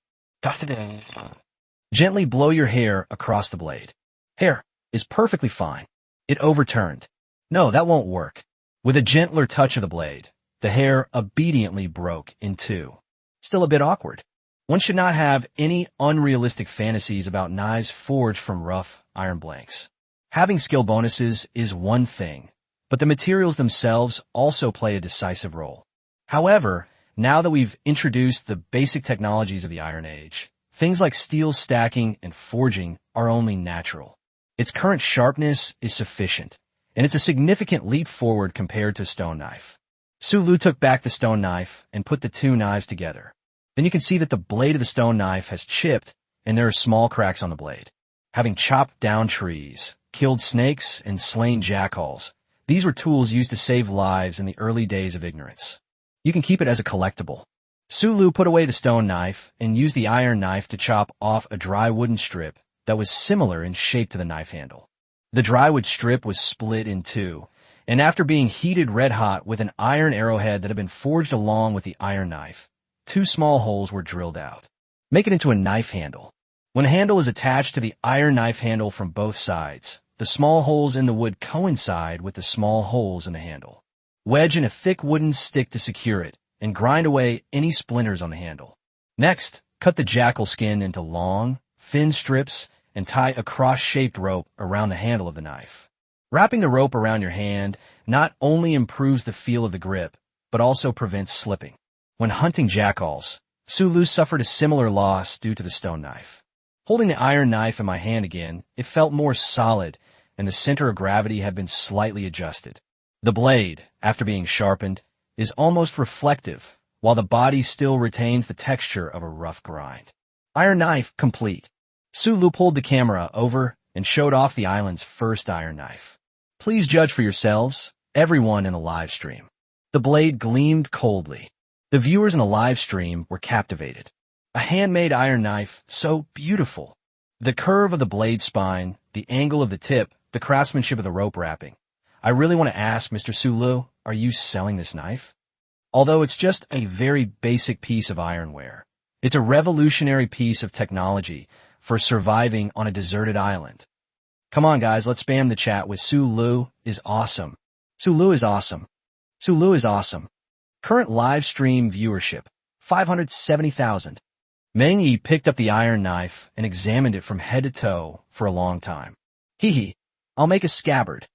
Gently blow your hair across the blade. Hair is perfectly fine. It overturned. No, that won't work. With a gentler touch of the blade, the hair obediently broke in two. Still a bit awkward. One should not have any unrealistic fantasies about knives forged from rough iron blanks. Having skill bonuses is one thing, but the materials themselves also play a decisive role. However, now that we've introduced the basic technologies of the Iron Age, things like steel stacking and forging are only natural. Its current sharpness is sufficient, and it's a significant leap forward compared to a stone knife. Su Lu took back the stone knife and put the two knives together. Then you can see that the blade of the stone knife has chipped, and there are small cracks on the blade. Having chopped down trees, killed snakes, and slain jackals, these were tools used to save lives in the early days of ignorance. You can keep it as a collectible. Su Lu put away the stone knife and used the iron knife to chop off a dry wooden strip that was similar in shape to the knife handle. The dry wood strip was split in two, and after being heated red hot with an iron arrowhead that had been forged along with the iron knife, two small holes were drilled out. Make it into a knife handle. When a handle is attached to the iron knife handle from both sides, the small holes in the wood coincide with the small holes in the handle. Wedge in a thick wooden stick to secure it, and grind away any splinters on the handle. Next, cut the jackal skin into long, thin strips and tie a cross-shaped rope around the handle of the knife. Wrapping the rope around your hand not only improves the feel of the grip, but also prevents slipping. When hunting jackals, Su Lu suffered a similar loss due to the stone knife. Holding the iron knife in my hand again, it felt more solid, and the center of gravity had been slightly adjusted. The blade, after being sharpened, is almost reflective, while the body still retains the texture of a rough grind. Iron knife complete. Su Lu pulled the camera over and showed off the island's first iron knife. Please judge for yourselves, everyone in the live stream. The blade gleamed coldly. The viewers in the live stream were captivated. A handmade iron knife, so beautiful. The curve of the blade spine, the angle of the tip, the craftsmanship of the rope wrapping. I really want to ask Mr. Su Lu, are you selling this knife? Although it's just a very basic piece of ironware, it's a revolutionary piece of technology for surviving on a deserted island. Come on, guys, let's spam the chat with Su Lu is awesome. Su Lu is awesome. Su Lu is awesome. Current live stream viewership, 570,000. Meng Yi picked up the iron knife and examined it from head to toe for a long time. Hee, I'll make a scabbard.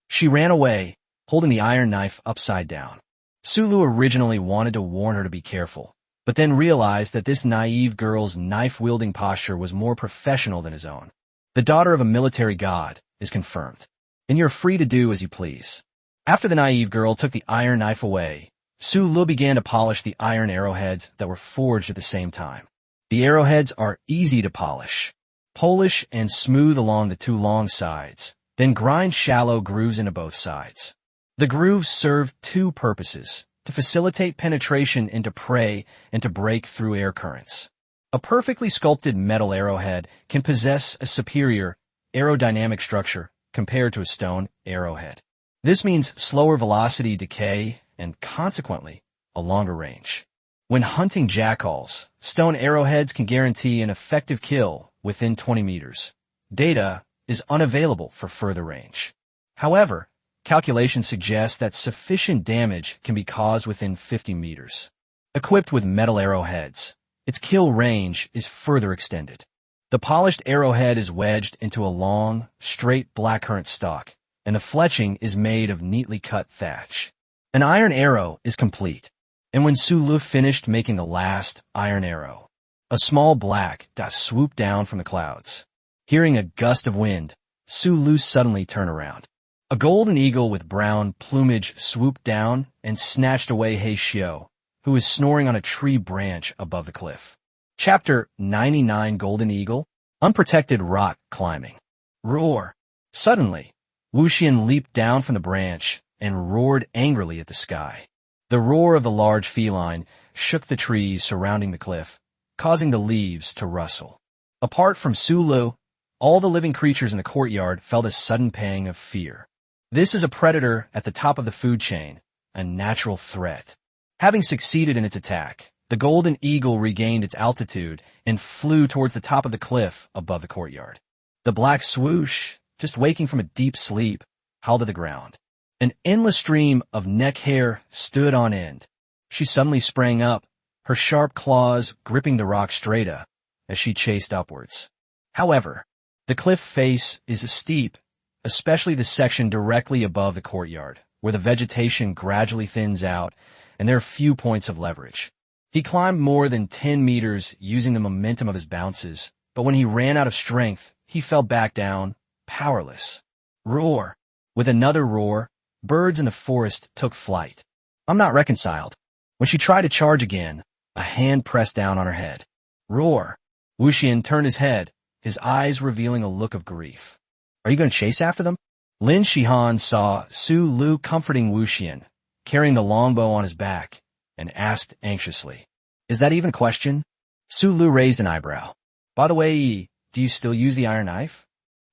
She ran away, holding the iron knife upside down. Su Lu originally wanted to warn her to be careful, but then realized that this naive girl's knife-wielding posture was more professional than his own. The daughter of a military god is confirmed, and you're free to do as you please. After the naive girl took the iron knife away, Su Lu began to polish the iron arrowheads that were forged at the same time. The arrowheads are easy to polish. Polish and smooth along the two long sides, then grind shallow grooves into both sides. The grooves serve two purposes: to facilitate penetration into prey and to break through air currents. A perfectly sculpted metal arrowhead can possess a superior aerodynamic structure compared to a stone arrowhead. This means slower velocity decay and, consequently, a longer range. When hunting jackals, stone arrowheads can guarantee an effective kill within 20 meters. Data is unavailable for further range. However, calculations suggest that sufficient damage can be caused within 50 meters. Equipped with metal arrowheads, its kill range is further extended. The polished arrowhead is wedged into a long, straight blackcurrant stalk, and the fletching is made of neatly cut thatch. An iron arrow is complete, and when Su Lu finished making the last iron arrow, a small black dot swooped down from the clouds. Hearing a gust of wind, Su Lu suddenly turned around. A golden eagle with brown plumage swooped down and snatched away He Xiao, who was snoring on a tree branch above the cliff. Chapter 99 Golden Eagle, Unprotected Rock Climbing. Roar. Suddenly, Wuxian leaped down from the branch and roared angrily at the sky. The roar of the large feline shook the trees surrounding the cliff, causing the leaves to rustle. Apart from Su Lu, all the living creatures in the courtyard felt a sudden pang of fear. This is a predator at the top of the food chain, a natural threat. Having succeeded in its attack, the golden eagle regained its altitude and flew towards the top of the cliff above the courtyard. The black swoosh, just waking from a deep sleep, howled to the ground. An endless stream of neck hair stood on end. She suddenly sprang up, her sharp claws gripping the rock strata as she chased upwards. However, the cliff face is steep, especially the section directly above the courtyard, where the vegetation gradually thins out and there are few points of leverage. He climbed more than 10 meters using the momentum of his bounces, but when he ran out of strength, he fell back down, powerless. Roar. With another roar, birds in the forest took flight. I'm not reconciled. When she tried to charge again, a hand pressed down on her head. Roar. Wuxian turned his head, his eyes revealing a look of grief. Are you going to chase after them? Lin Shihan saw Su Lu comforting Wuxian, carrying the longbow on his back, and asked anxiously, Is that even a question? Su Lu raised an eyebrow. By the way, do you still use the iron knife?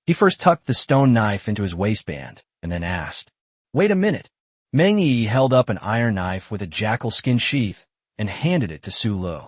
He first tucked the stone knife into his waistband, and then asked, Wait a minute. Meng Yi held up an iron knife with a jackal skin sheath and handed it to Su Lu.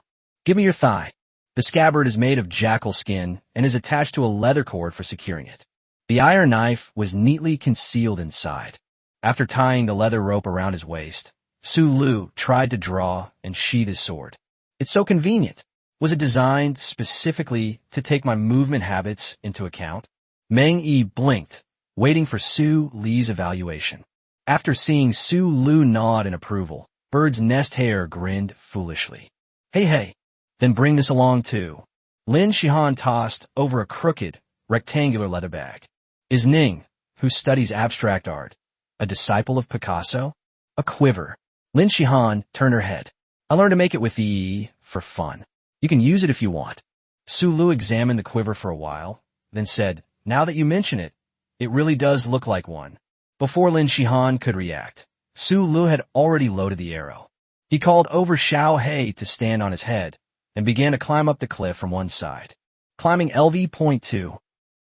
Give me your thigh. The scabbard is made of jackal skin and is attached to a leather cord for securing it. The iron knife was neatly concealed inside. After tying the leather rope around his waist, Su Lu tried to draw and sheath his sword. It's so convenient. Was it designed specifically to take my movement habits into account? Meng Yi blinked, waiting for Su Li's evaluation. After seeing Su Lu nod in approval, Bird's nest hair grinned foolishly. Hey, then bring this along too. Lin Shihan tossed over a crooked, rectangular leather bag. Is Ning, who studies abstract art, a disciple of Picasso? A quiver. Lin Shihan turned her head. I learned to make it with the for fun. You can use it if you want. Su Lu examined the quiver for a while, then said, Now that you mention it, it really does look like one. Before Lin Shihan could react, Su Lu had already loaded the arrow. He called over Xiao He to stand on his head and began to climb up the cliff from one side. Climbing LV.2.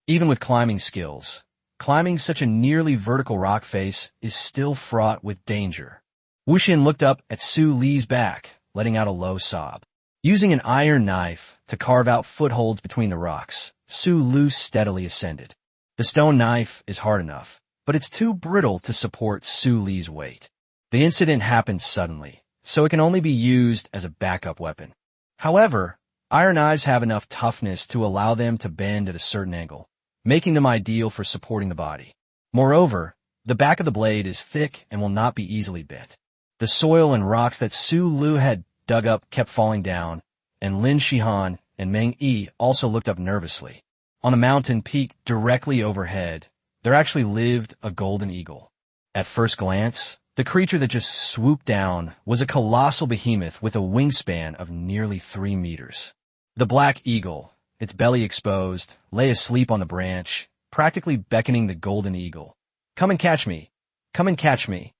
Even with climbing skills, climbing such a nearly vertical rock face is still fraught with danger. Wuxian looked up at Su Li's back, letting out a low sob. Using an iron knife to carve out footholds between the rocks, Su Lu steadily ascended. The stone knife is hard enough, but it's too brittle to support Su Li's weight. The incident happened suddenly, so it can only be used as a backup weapon. However, iron knives have enough toughness to allow them to bend at a certain angle, making them ideal for supporting the body. Moreover, the back of the blade is thick and will not be easily bent. The soil and rocks that Su Lu had dug up kept falling down, and Lin Shihan and Meng Yi also looked up nervously. On a mountain peak directly overhead, there actually lived a golden eagle. At first glance, the creature that just swooped down was a colossal behemoth with a wingspan of nearly 3 meters. The black eagle, its belly exposed, lay asleep on the branch, practically beckoning the golden eagle. Come and catch me. Come and catch me.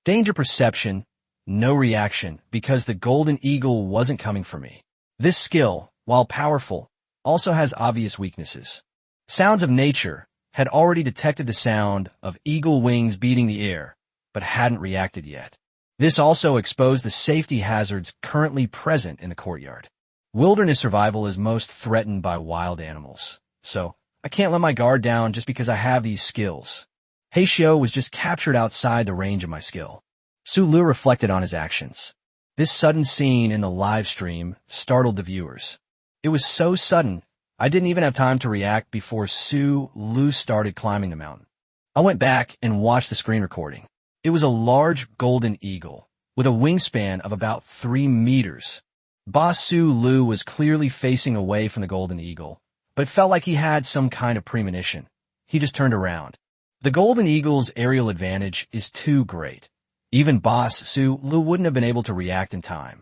Danger perception, no reaction, because the golden eagle wasn't coming for me. This skill, while powerful, also has obvious weaknesses. Sounds of Nature had already detected the sound of eagle wings beating the air, but hadn't reacted yet. This also exposed the safety hazards currently present in the courtyard. Wilderness survival is most threatened by wild animals, so I can't let my guard down just because I have these skills. Heishio was just captured outside the range of my skill. Su Lu reflected on his actions. This sudden scene in the live stream startled the viewers. It was so sudden, I didn't even have time to react before Su Lu started climbing the mountain. I went back and watched the screen recording. It was a large golden eagle with a wingspan of about 3 meters. Boss Su Lu was clearly facing away from the golden eagle, but felt like he had some kind of premonition. He just turned around. The golden eagle's aerial advantage is too great. Even Boss Su Lu wouldn't have been able to react in time.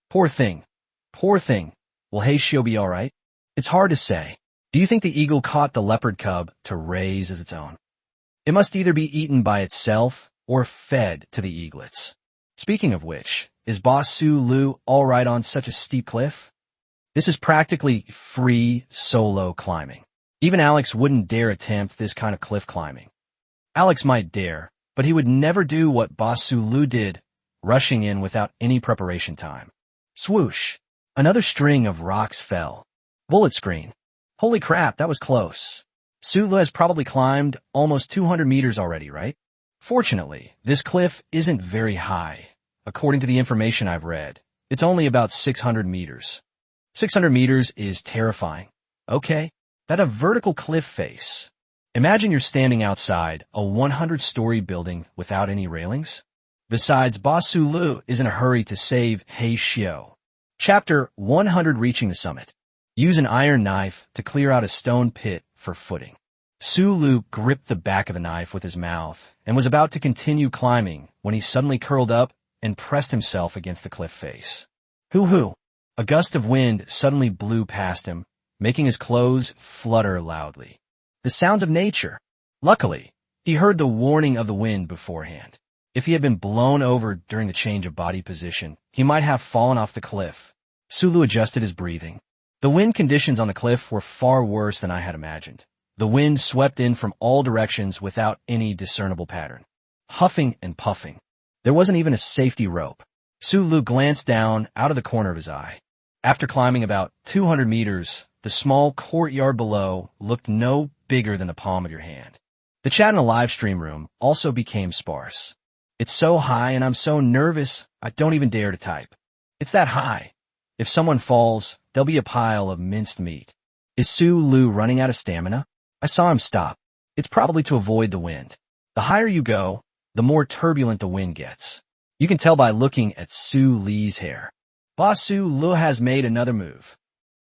Poor thing. Poor thing. Will Heishio be alright? It's hard to say. Do you think the eagle caught the leopard cub to raise as its own? It must either be eaten by itself or fed to the eaglets. Speaking of which, is Boss Su Lu alright on such a steep cliff? This is practically free solo climbing. Even Alex wouldn't dare attempt this kind of cliff climbing. Alex might dare, but he would never do what Boss Su Lu did, rushing in without any preparation time. Swoosh! Another string of rocks fell. Bullet screen. Holy crap, that was close. Su Lu has probably climbed almost 200 meters already, right? Fortunately, this cliff isn't very high. According to the information I've read, it's only about 600 meters. 600 meters is terrifying. Okay, that's a vertical cliff face. Imagine you're standing outside a 100-story building without any railings. Besides, Boss Su Lu is in a hurry to save Heishio. Chapter 100 Reaching the Summit. Use an iron knife to clear out a stone pit for footing. Su Lu gripped the back of the knife with his mouth and was about to continue climbing when he suddenly curled up and pressed himself against the cliff face. Hoo-hoo! A gust of wind suddenly blew past him, making his clothes flutter loudly. The sounds of nature. Luckily, he heard the warning of the wind beforehand. If he had been blown over during the change of body position, he might have fallen off the cliff. Su Lu adjusted his breathing. The wind conditions on the cliff were far worse than I had imagined. The wind swept in from all directions without any discernible pattern. Huffing and puffing. There wasn't even a safety rope. Su Lu glanced down out of the corner of his eye. After climbing about 200 meters, the small courtyard below looked no bigger than the palm of your hand. The chat in the live stream room also became sparse. It's so high and I'm so nervous, I don't even dare to type. It's that high. If someone falls, there'll be a pile of minced meat. Is Su Lu running out of stamina? I saw him stop. It's probably to avoid the wind. The higher you go, the more turbulent the wind gets. You can tell by looking at Su Li's hair. Boss Su Lu has made another move.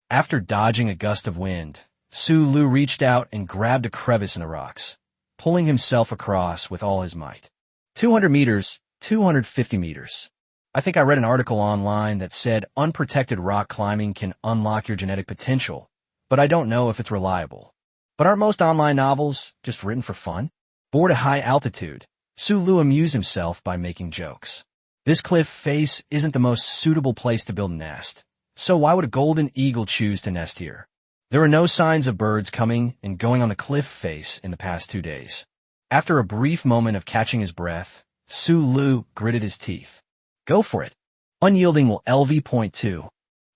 After dodging a gust of wind, Su Lu reached out and grabbed a crevice in the rocks, pulling himself across with all his might. 200 meters, 250 meters. I think I read an article online that said unprotected rock climbing can unlock your genetic potential, but I don't know if it's reliable. But aren't most online novels just written for fun? Bored at high altitude, Su Lu amused himself by making jokes. This cliff face isn't the most suitable place to build a nest, so why would a golden eagle choose to nest here? There are no signs of birds coming and going on the cliff face in the past 2 days. After a brief moment of catching his breath, Su Lu gritted his teeth. Go for it. Unyielding will LV.2.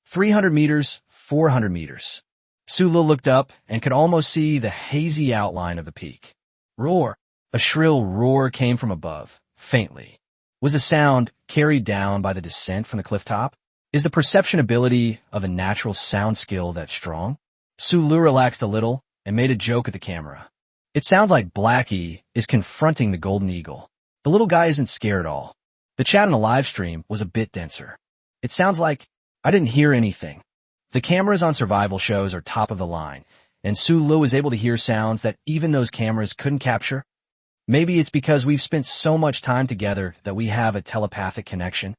300 meters, 400 meters. Su Lu looked up and could almost see the hazy outline of the peak. Roar! A shrill roar came from above, faintly. Was the sound carried down by the descent from the cliff top? Is the perception ability of a natural sound skill that strong? Su Lu relaxed a little and made a joke at the camera. It sounds like Blackie is confronting the golden eagle. The little guy isn't scared at all. The chat on the live stream was a bit denser. It sounds like I didn't hear anything. The cameras on survival shows are top of the line, and Su Lu was able to hear sounds that even those cameras couldn't capture. Maybe it's because we've spent so much time together that we have a telepathic connection.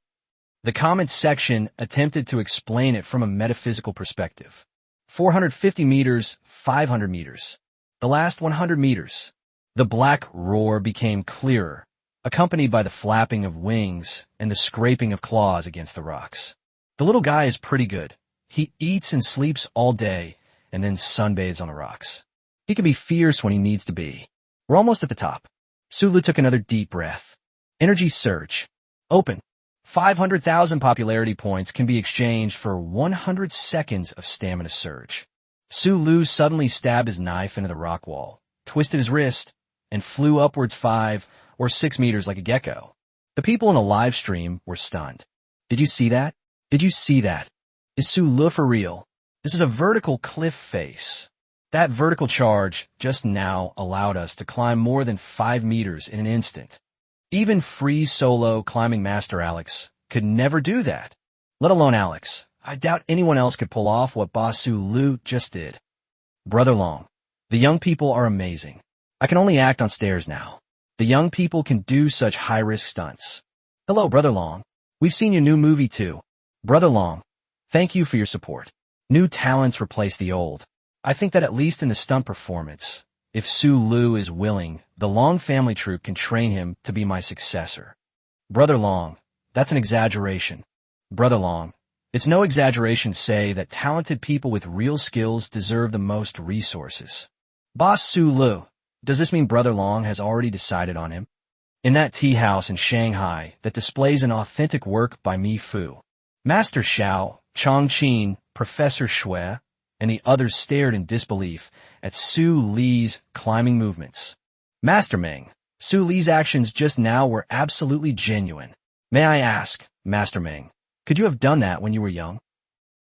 The comments section attempted to explain it from a metaphysical perspective. 450 meters, 500 meters. The last 100 meters. The black roar became clearer, accompanied by the flapping of wings and the scraping of claws against the rocks. The little guy is pretty good. He eats and sleeps all day and then sunbathes on the rocks. He can be fierce when he needs to be. We're almost at the top. Sulu took another deep breath. Energy surge. Open. 500,000 popularity points can be exchanged for 100 seconds of stamina surge. Sulu suddenly stabbed his knife into the rock wall, twisted his wrist, and flew upwards 5 or 6 meters like a gecko. The people in the live stream were stunned. Did you see that? Did you see that? Is Sulu for real? This is a vertical cliff face. That vertical charge just now allowed us to climb more than 5 meters in an instant. Even free solo climbing master Alex could never do that. Let alone Alex. I doubt anyone else could pull off what Boss Sulu just did. Brother Long. The young people are amazing. I can only act on stairs now. The young people can do such high-risk stunts. Hello, Brother Long. We've seen your new movie too. Brother Long, thank you for your support. New talents replace the old. I think that at least in the stunt performance, if Sulu is willing, the Long family troupe can train him to be my successor. Brother Long, that's an exaggeration. Brother Long, it's no exaggeration to say that talented people with real skills deserve the most resources. Boss Sulu, does this mean Brother Long has already decided on him? In that tea house in Shanghai that displays an authentic work by Mi Fu, Master Xiao, Chongqing, Professor Shui, and the others stared in disbelief at Su Li's climbing movements. Master Meng, Su Li's actions just now were absolutely genuine. May I ask, Master Meng, could you have done that when you were young?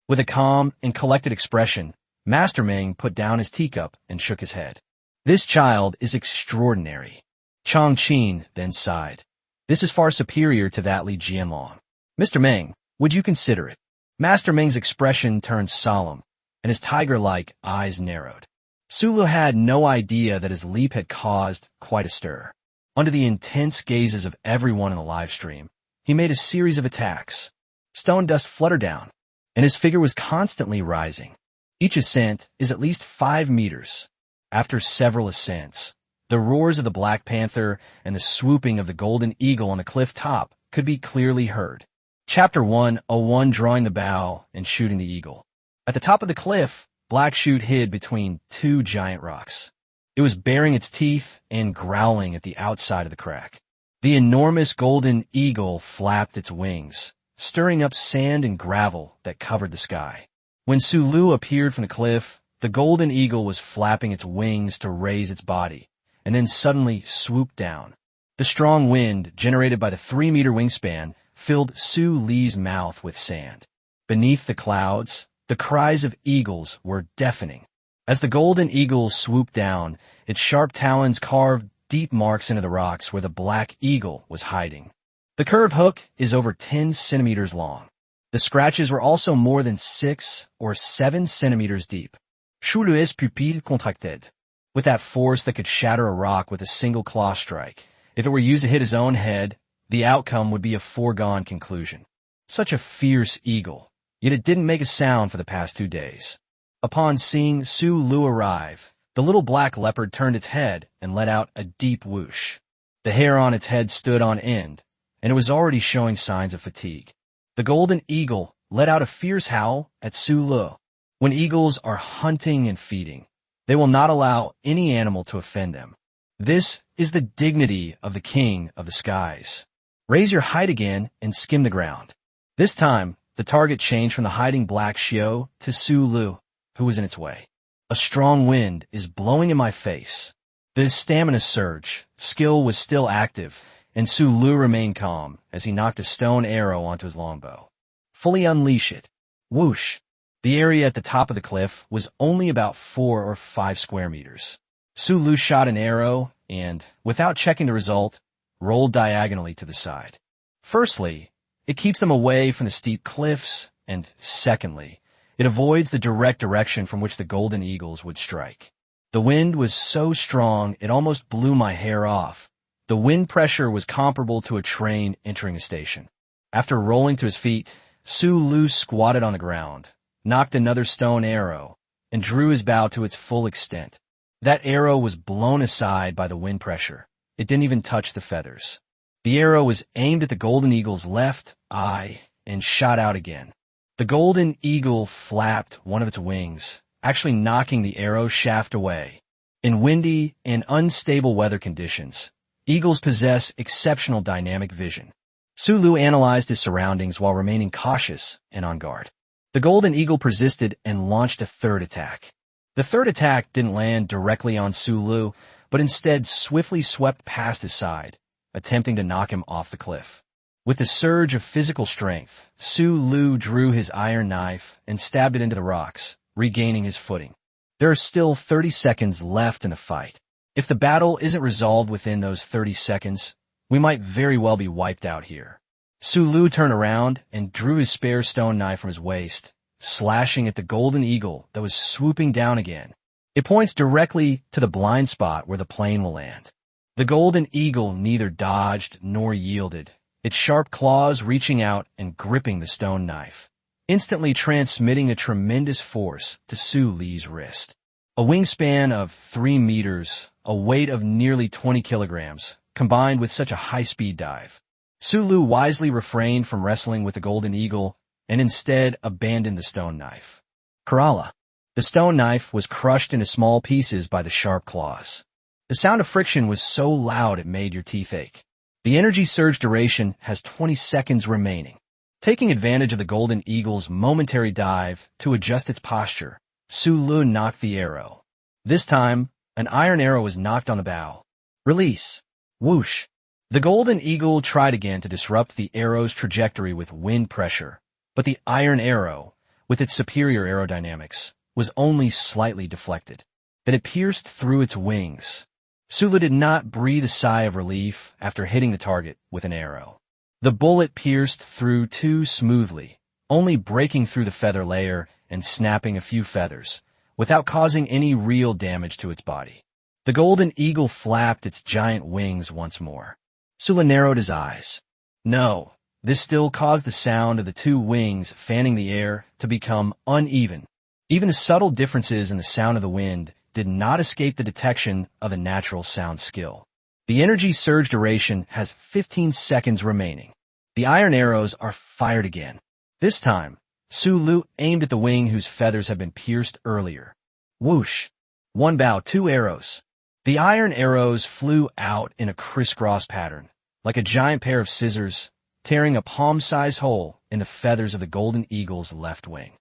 With a calm and collected expression, Master Meng put down his teacup and shook his head. This child is extraordinary. Chongqing then sighed. This is far superior to that Li Jianlong. Mr. Meng, would you consider it? Master Meng's expression turned solemn, and his tiger-like eyes narrowed. Sulu had no idea that his leap had caused quite a stir. Under the intense gazes of everyone in the live stream, he made a series of attacks. Stone dust fluttered down, and his figure was constantly rising. Each ascent is at least 5 meters. After several ascents, the roars of the Black Panther and the swooping of the Golden Eagle on the cliff top could be clearly heard. Chapter 101, drawing the bow and shooting the eagle. At the top of the cliff, Black Chute hid between 2 giant rocks. It was baring its teeth and growling at the outside of the crack. The enormous Golden Eagle flapped its wings, stirring up sand and gravel that covered the sky. When Sulu appeared from the cliff, the Golden Eagle was flapping its wings to raise its body, and then suddenly swooped down. The strong wind, generated by the 3-meter wingspan, filled Su Li's mouth with sand. Beneath the clouds, the cries of eagles were deafening. As the Golden Eagle swooped down, its sharp talons carved deep marks into the rocks where the Black Eagle was hiding. The curved hook is over 10 centimeters long. The scratches were also more than 6 or 7 centimeters deep. Sous les pupilles contracted. With that force that could shatter a rock with a single claw strike, if it were used to hit his own head, the outcome would be a foregone conclusion. Such a fierce eagle, yet it didn't make a sound for the past 2 days. Upon seeing Sulu arrive, the little black leopard turned its head and let out a deep whoosh. The hair on its head stood on end, and it was already showing signs of fatigue. The Golden Eagle let out a fierce howl at Sulu. When eagles are hunting and feeding, they will not allow any animal to offend them. This is the dignity of the king of the skies. Raise your height again and skim the ground. This time, the target changed from the hiding Black Shio to Sulu, who was in its way. A strong wind is blowing in my face. The stamina surge, skill was still active, and Sulu remained calm as he knocked a stone arrow onto his longbow. Fully unleash it. Whoosh. The area at the top of the cliff was only about 4 or 5 square meters. Sulu shot an arrow and, without checking the result, rolled diagonally to the side. Firstly, it keeps them away from the steep cliffs, and secondly, it avoids the direct direction from which the Golden Eagles would strike. The wind was so strong it almost blew my hair off. The wind pressure was comparable to a train entering a station. After rolling to his feet, Sulu squatted on the ground, knocked another stone arrow, and drew his bow to its full extent. That arrow was blown aside by the wind pressure. It didn't even touch the feathers. The arrow was aimed at the Golden Eagle's left eye and shot out again. The golden eagle flapped one of its wings, actually knocking the arrow shaft away. In windy and unstable weather conditions, eagles possess exceptional dynamic vision. Sulu analyzed his surroundings while remaining cautious and on guard. The golden eagle persisted and launched a third attack. The third attack didn't land directly on Sulu, but instead swiftly swept past his side, attempting to knock him off the cliff. With a surge of physical strength, Sulu drew his iron knife and stabbed it into the rocks, regaining his footing. There are still 30 seconds left in the fight. If the battle isn't resolved within those 30 seconds, we might very well be wiped out here. Sulu turned around and drew his spare stone knife from his waist, slashing at the golden eagle that was swooping down again. It points directly to the blind spot where the plane will land. The golden eagle neither dodged nor yielded, its sharp claws reaching out and gripping the stone knife, instantly transmitting a tremendous force to Sulu's wrist. A wingspan of 3 meters, a weight of nearly 20 kilograms, combined with such a high-speed dive. Sulu wisely refrained from wrestling with the golden eagle and instead abandoned the stone knife. Kerala. The stone knife was crushed into small pieces by the sharp claws. The sound of friction was so loud it made your teeth ache. The energy surge duration has 20 seconds remaining. Taking advantage of the golden eagle's momentary dive to adjust its posture, Sulu knocked the arrow. This time, an iron arrow was knocked on the bow. Release. Whoosh. The golden eagle tried again to disrupt the arrow's trajectory with wind pressure, but the iron arrow, with its superior aerodynamics, was only slightly deflected. Then it pierced through its wings. Sulu did not breathe a sigh of relief after hitting the target with an arrow. The bullet pierced through too smoothly, only breaking through the feather layer and snapping a few feathers, without causing any real damage to its body. The golden eagle flapped its giant wings once more. Sulu narrowed his eyes. No, this still caused the sound of the two wings fanning the air to become uneven. Even the subtle differences in the sound of the wind did not escape the detection of a natural sound skill. The energy surge duration has 15 seconds remaining. The iron arrows are fired again. This time, Sulu aimed at the wing whose feathers had been pierced earlier. Whoosh. One bow, 2 arrows. The iron arrows flew out in a crisscross pattern, like a giant pair of scissors, tearing a palm-sized hole in the feathers of the golden eagle's left wing.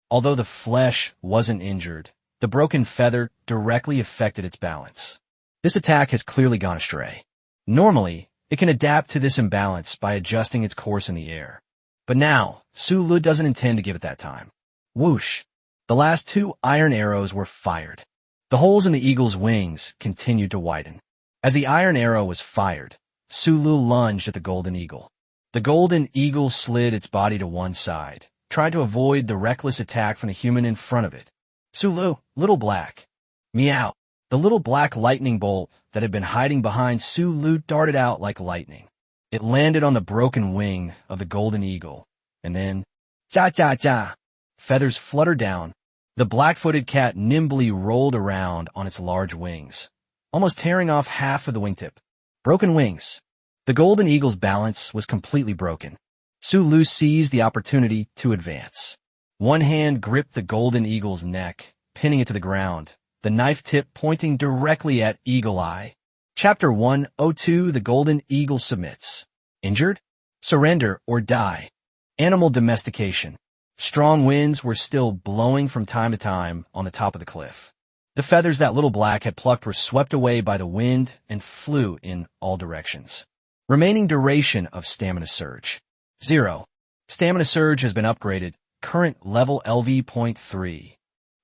Although the flesh wasn't injured, the broken feather directly affected its balance. This attack has clearly gone astray. Normally, it can adapt to this imbalance by adjusting its course in the air. But now, Sulu doesn't intend to give it that time. Whoosh! The last 2 iron arrows were fired. The holes in the eagle's wings continued to widen. As the iron arrow was fired, Sulu lunged at the golden eagle. The golden eagle slid its body to one side, trying to avoid the reckless attack from the human in front of it. Sulu, little black. Meow. The little black lightning bolt that had been hiding behind Sulu darted out like lightning. It landed on the broken wing of the golden eagle, and then, cha-cha-cha, feathers fluttered down. The black-footed cat nimbly rolled around on its large wings, almost tearing off half of the wingtip. Broken wings. The golden eagle's balance was completely broken. Sulu seized the opportunity to advance. One hand gripped the golden eagle's neck, pinning it to the ground, the knife tip pointing directly at Eagle Eye. Chapter 102: The Golden Eagle Submits. Injured? Surrender or die. Animal domestication. Strong winds were still blowing from time to time on the top of the cliff. The feathers that Little Black had plucked were swept away by the wind and flew in all directions. Remaining duration of Stamina Surge. 0. Stamina Surge has been upgraded. Current level LV.3.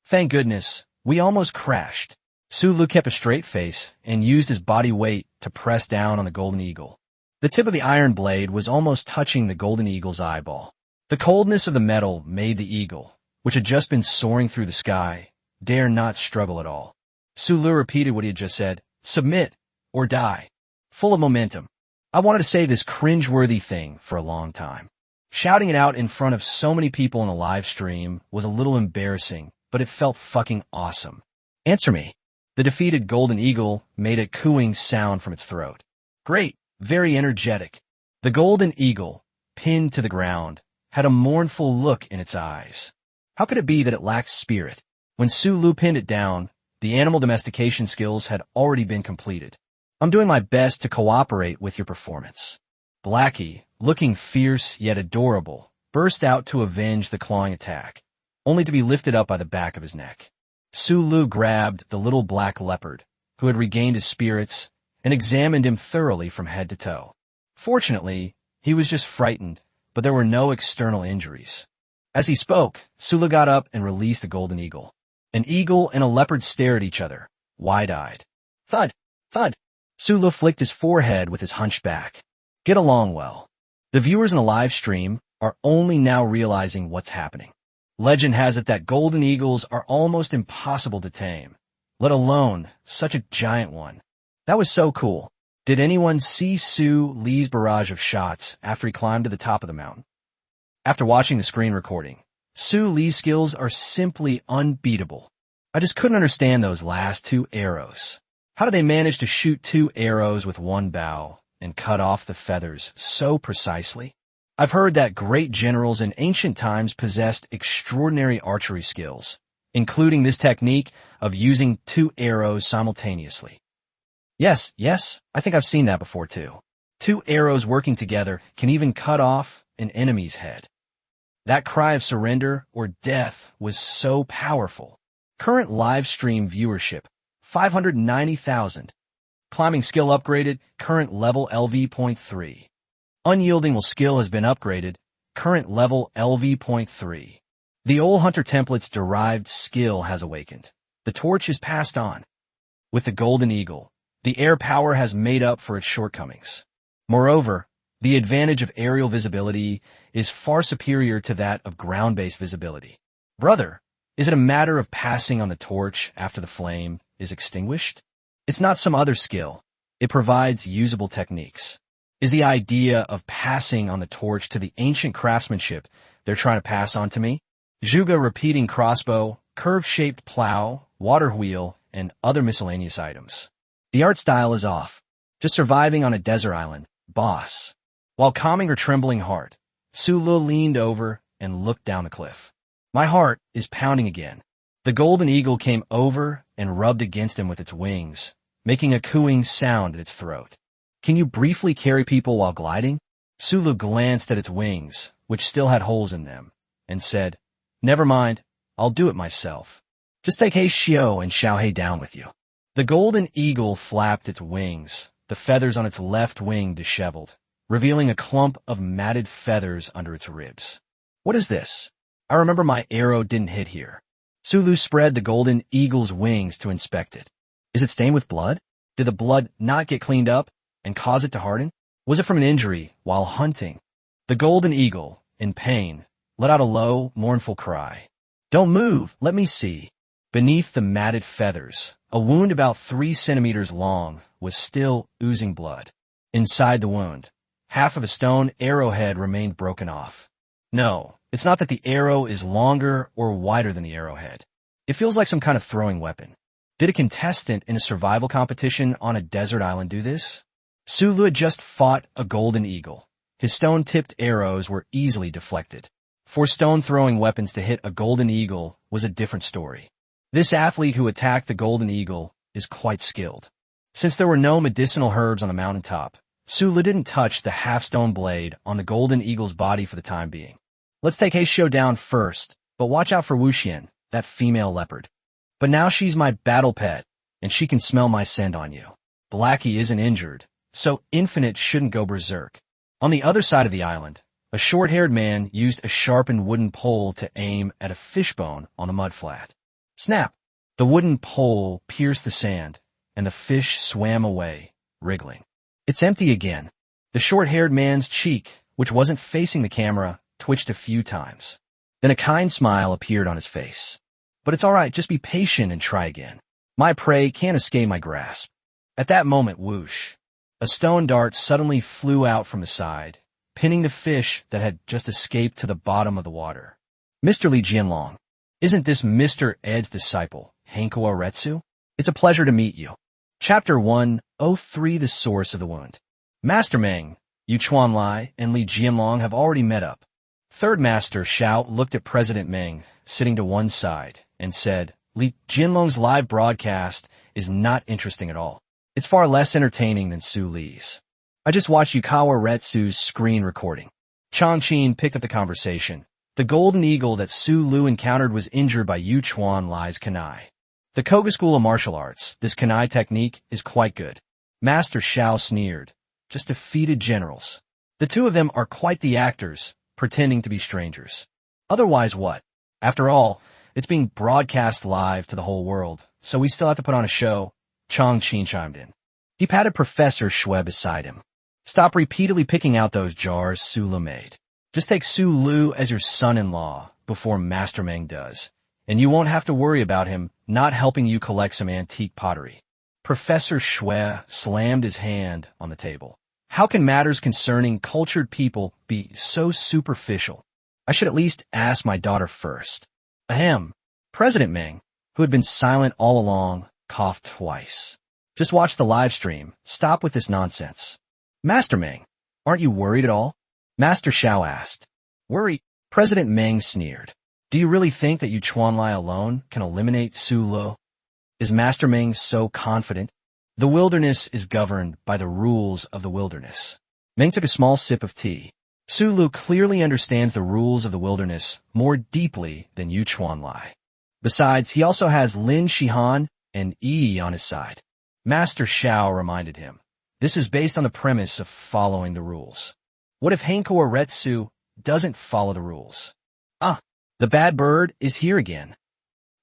Thank goodness, we almost crashed. Sulu kept a straight face and used his body weight to press down on the golden eagle. The tip of the iron blade was almost touching the golden eagle's eyeball. The coldness of the metal made the eagle, which had just been soaring through the sky, dare not struggle at all. Sulu repeated what he had just said, submit or die. Full of momentum. I wanted to say this cringe-worthy thing for a long time. Shouting it out in front of so many people in a live stream was a little embarrassing, but it felt fucking awesome. Answer me. The defeated golden eagle made a cooing sound from its throat. Great, very energetic. The golden eagle, pinned to the ground, had a mournful look in its eyes. How could it be that it lacked spirit? When Su Lu pinned it down, the animal domestication skills had already been completed. I'm doing my best to cooperate with your performance. Blackie, looking fierce yet adorable, burst out to avenge the clawing attack, only to be lifted up by the back of his neck. Su Lu grabbed the little black leopard, who had regained his spirits, and examined him thoroughly from head to toe. Fortunately, he was just frightened, but there were no external injuries. As he spoke, Su Lu got up and released the golden eagle. An eagle and a leopard stared at each other, wide-eyed. Thud! Thud! Su Lu flicked his forehead with his hunched back. Get along well. The viewers in the live stream are only now realizing what's happening. Legend has it that golden eagles are almost impossible to tame, let alone such a giant one. That was so cool. Did anyone see Su Li's barrage of shots after he climbed to the top of the mountain? After watching the screen recording, Su Li's skills are simply unbeatable. I just couldn't understand those last 2 arrows. How did they manage to shoot 2 arrows with one bow and cut off the feathers so precisely? I've heard that great generals in ancient times possessed extraordinary archery skills, including this technique of using 2 arrows simultaneously. Yes, I think I've seen that before too. 2 arrows working together can even cut off an enemy's head. That cry of surrender or death was so powerful. Current live stream viewership, 590,000. Climbing skill upgraded, current level LV.3. Unyielding skill has been upgraded, current level LV.3. The old hunter template's derived skill has awakened. The torch is passed on. With the golden eagle, the air power has made up for its shortcomings. Moreover, the advantage of aerial visibility is far superior to that of ground-based visibility. Brother, is it a matter of passing on the torch after the flame is extinguished? It's not some other skill. It provides usable techniques. Is the idea of passing on the torch to the ancient craftsmanship they're trying to pass on to me? Zhuge repeating crossbow, curve-shaped plow, water wheel, and other miscellaneous items. The art style is off. Just surviving on a desert island. Boss. While calming her trembling heart, Su Lu leaned over and looked down the cliff. My heart is pounding again. The golden eagle came over and rubbed against him with its wings, making a cooing sound at its throat. Can you briefly carry people while gliding? Su Lu glanced at its wings, which still had holes in them, and said, Never mind, I'll do it myself. Just take He Xiao and Xiao He down with you. The golden eagle flapped its wings, the feathers on its left wing disheveled, revealing a clump of matted feathers under its ribs. What is this? I remember my arrow didn't hit here. Su Lu spread the golden eagle's wings to inspect it. Is it stained with blood? Did the blood not get cleaned up and cause it to harden? Was it from an injury while hunting? The golden eagle, in pain, let out a low, mournful cry. Don't move, let me see. Beneath the matted feathers, a wound about 3 centimeters long was still oozing blood. Inside the wound, half of a stone arrowhead remained broken off. No, it's not that the arrow is longer or wider than the arrowhead. It feels like some kind of throwing weapon. Did a contestant in a survival competition on a desert island do this? Su Lu had just fought a golden eagle. His stone-tipped arrows were easily deflected. For stone-throwing weapons to hit a golden eagle was a different story. This athlete who attacked the golden eagle is quite skilled. Since there were no medicinal herbs on the mountaintop, Su Lu didn't touch the half-stone blade on the golden eagle's body for the time being. Let's take He Showdown first, but watch out for Wuxian, that female leopard. But now she's my battle pet, and she can smell my scent on you. Blackie isn't injured, so Infinite shouldn't go berserk. On the other side of the island, a short-haired man used a sharpened wooden pole to aim at a fishbone on the mudflat. Snap! The wooden pole pierced the sand, and the fish swam away, wriggling. It's empty again. The short-haired man's cheek, which wasn't facing the camera, twitched a few times. Then a kind smile appeared on his face. But it's all right, just be patient and try again. My prey can't escape my grasp. At that moment, whoosh! A stone dart suddenly flew out from the side, pinning the fish that had just escaped to the bottom of the water. Mr. Li Jianlong, isn't this Mr. Ed's disciple, Hanko Retsu? It's a pleasure to meet you. Chapter 103 The Source of the Wound. Master Meng, Yu Chuanlai, and Li Jianlong have already met up. Third Master Xiao looked at President Meng, sitting to one side, and said, Li Jinlong's live broadcast is not interesting at all. It's far less entertaining than Su Li's. I just watched Yukawa Retsu's screen recording. Chongqing picked up the conversation. The golden eagle that Su Lu encountered was injured by Yu Chuan Lai's kunai. The Koga School of Martial Arts, this kunai technique, is quite good. Master Xiao sneered. Just defeated generals. The two of them are quite the actors, pretending to be strangers. Otherwise what? After all, it's being broadcast live to the whole world, so we still have to put on a show. Chongqing chimed in. He patted Professor Xue beside him. Stop repeatedly picking out those jars Su Lu made. Just take Su Lu as your son-in-law before Master Meng does, and you won't have to worry about him not helping you collect some antique pottery. Professor Xue slammed his hand on the table. How can matters concerning cultured people be so superficial? I should at least ask my daughter first. Ahem. President Meng, who had been silent all along, coughed twice. Just watch the live stream. Stop with this nonsense. Master Meng, aren't you worried at all? Master Xiao asked. Worried? President Meng sneered. Do you really think that Yu Chuanlai alone can eliminate Su Lu? Is Master Meng so confident? The wilderness is governed by the rules of the wilderness. Meng took a small sip of tea. Su Lu clearly understands the rules of the wilderness more deeply than Yu Chuanlai. Besides, he also has Lin Shihan and Yi on his side. Master Xiao reminded him. This is based on the premise of following the rules. What if Hanko Retsu doesn't follow the rules? Ah, the bad bird is here again.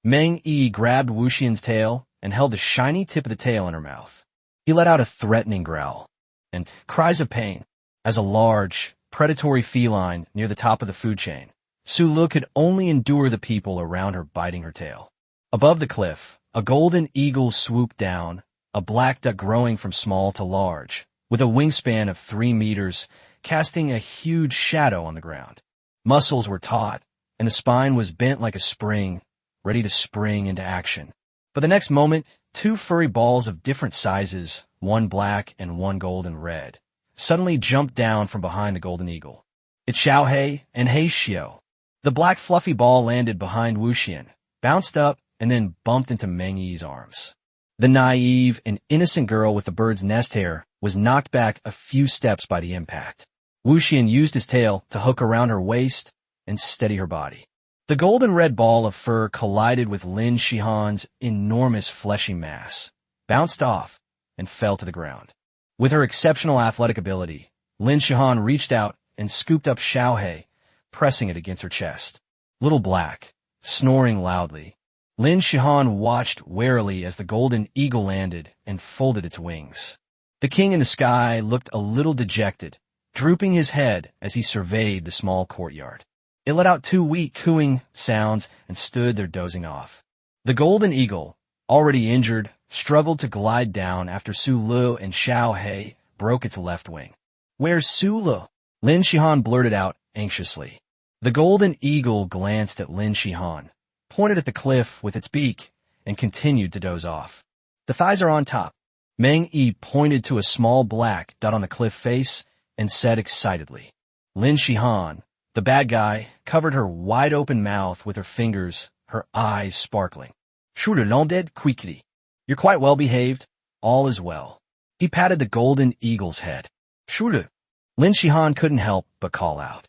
Meng Yi grabbed Wuxian's tail and held the shiny tip of the tail in her mouth. He let out a threatening growl and cries of pain. As a large, predatory feline near the top of the food chain, Su Lu could only endure the people around her biting her tail. Above the cliff, a golden eagle swooped down, a black duck growing from small to large, with a wingspan of 3 meters, casting a huge shadow on the ground. Muscles were taut, and the spine was bent like a spring, ready to spring into action. But the next moment, 2 furry balls of different sizes, one black and one golden red, suddenly jumped down from behind the golden eagle. It's Xiaohei and Hei Xiao. The black fluffy ball landed behind Wuxian, bounced up, and then bumped into Meng Yi's arms. The naive and innocent girl with the bird's nest hair was knocked back a few steps by the impact. Wuxian used his tail to hook around her waist and steady her body. The golden red ball of fur collided with Lin Shihan's enormous fleshy mass, bounced off, and fell to the ground. With her exceptional athletic ability, Lin Shihan reached out and scooped up Xiaohei, pressing it against her chest. Little Black, snoring loudly, Lin Shihan watched warily as the golden eagle landed and folded its wings. The king in the sky looked a little dejected, drooping his head as he surveyed the small courtyard. It let out 2 weak cooing sounds and stood there dozing off. The golden eagle, already injured, struggled to glide down after Su Lu and Xiaohei broke its left wing. Where's Su Lu? Lin Shihan blurted out anxiously. The golden eagle glanced at Lin Shihan, pointed at the cliff with its beak, and continued to doze off. The thighs are on top. Meng Yi pointed to a small black dot on the cliff face and said excitedly. Lin Shihan, the bad guy, covered her wide-open mouth with her fingers, her eyes sparkling. Shuru l'ended quickly. You're quite well behaved. All is well. He patted the golden eagle's head. Shuru. Lin Shihan couldn't help but call out.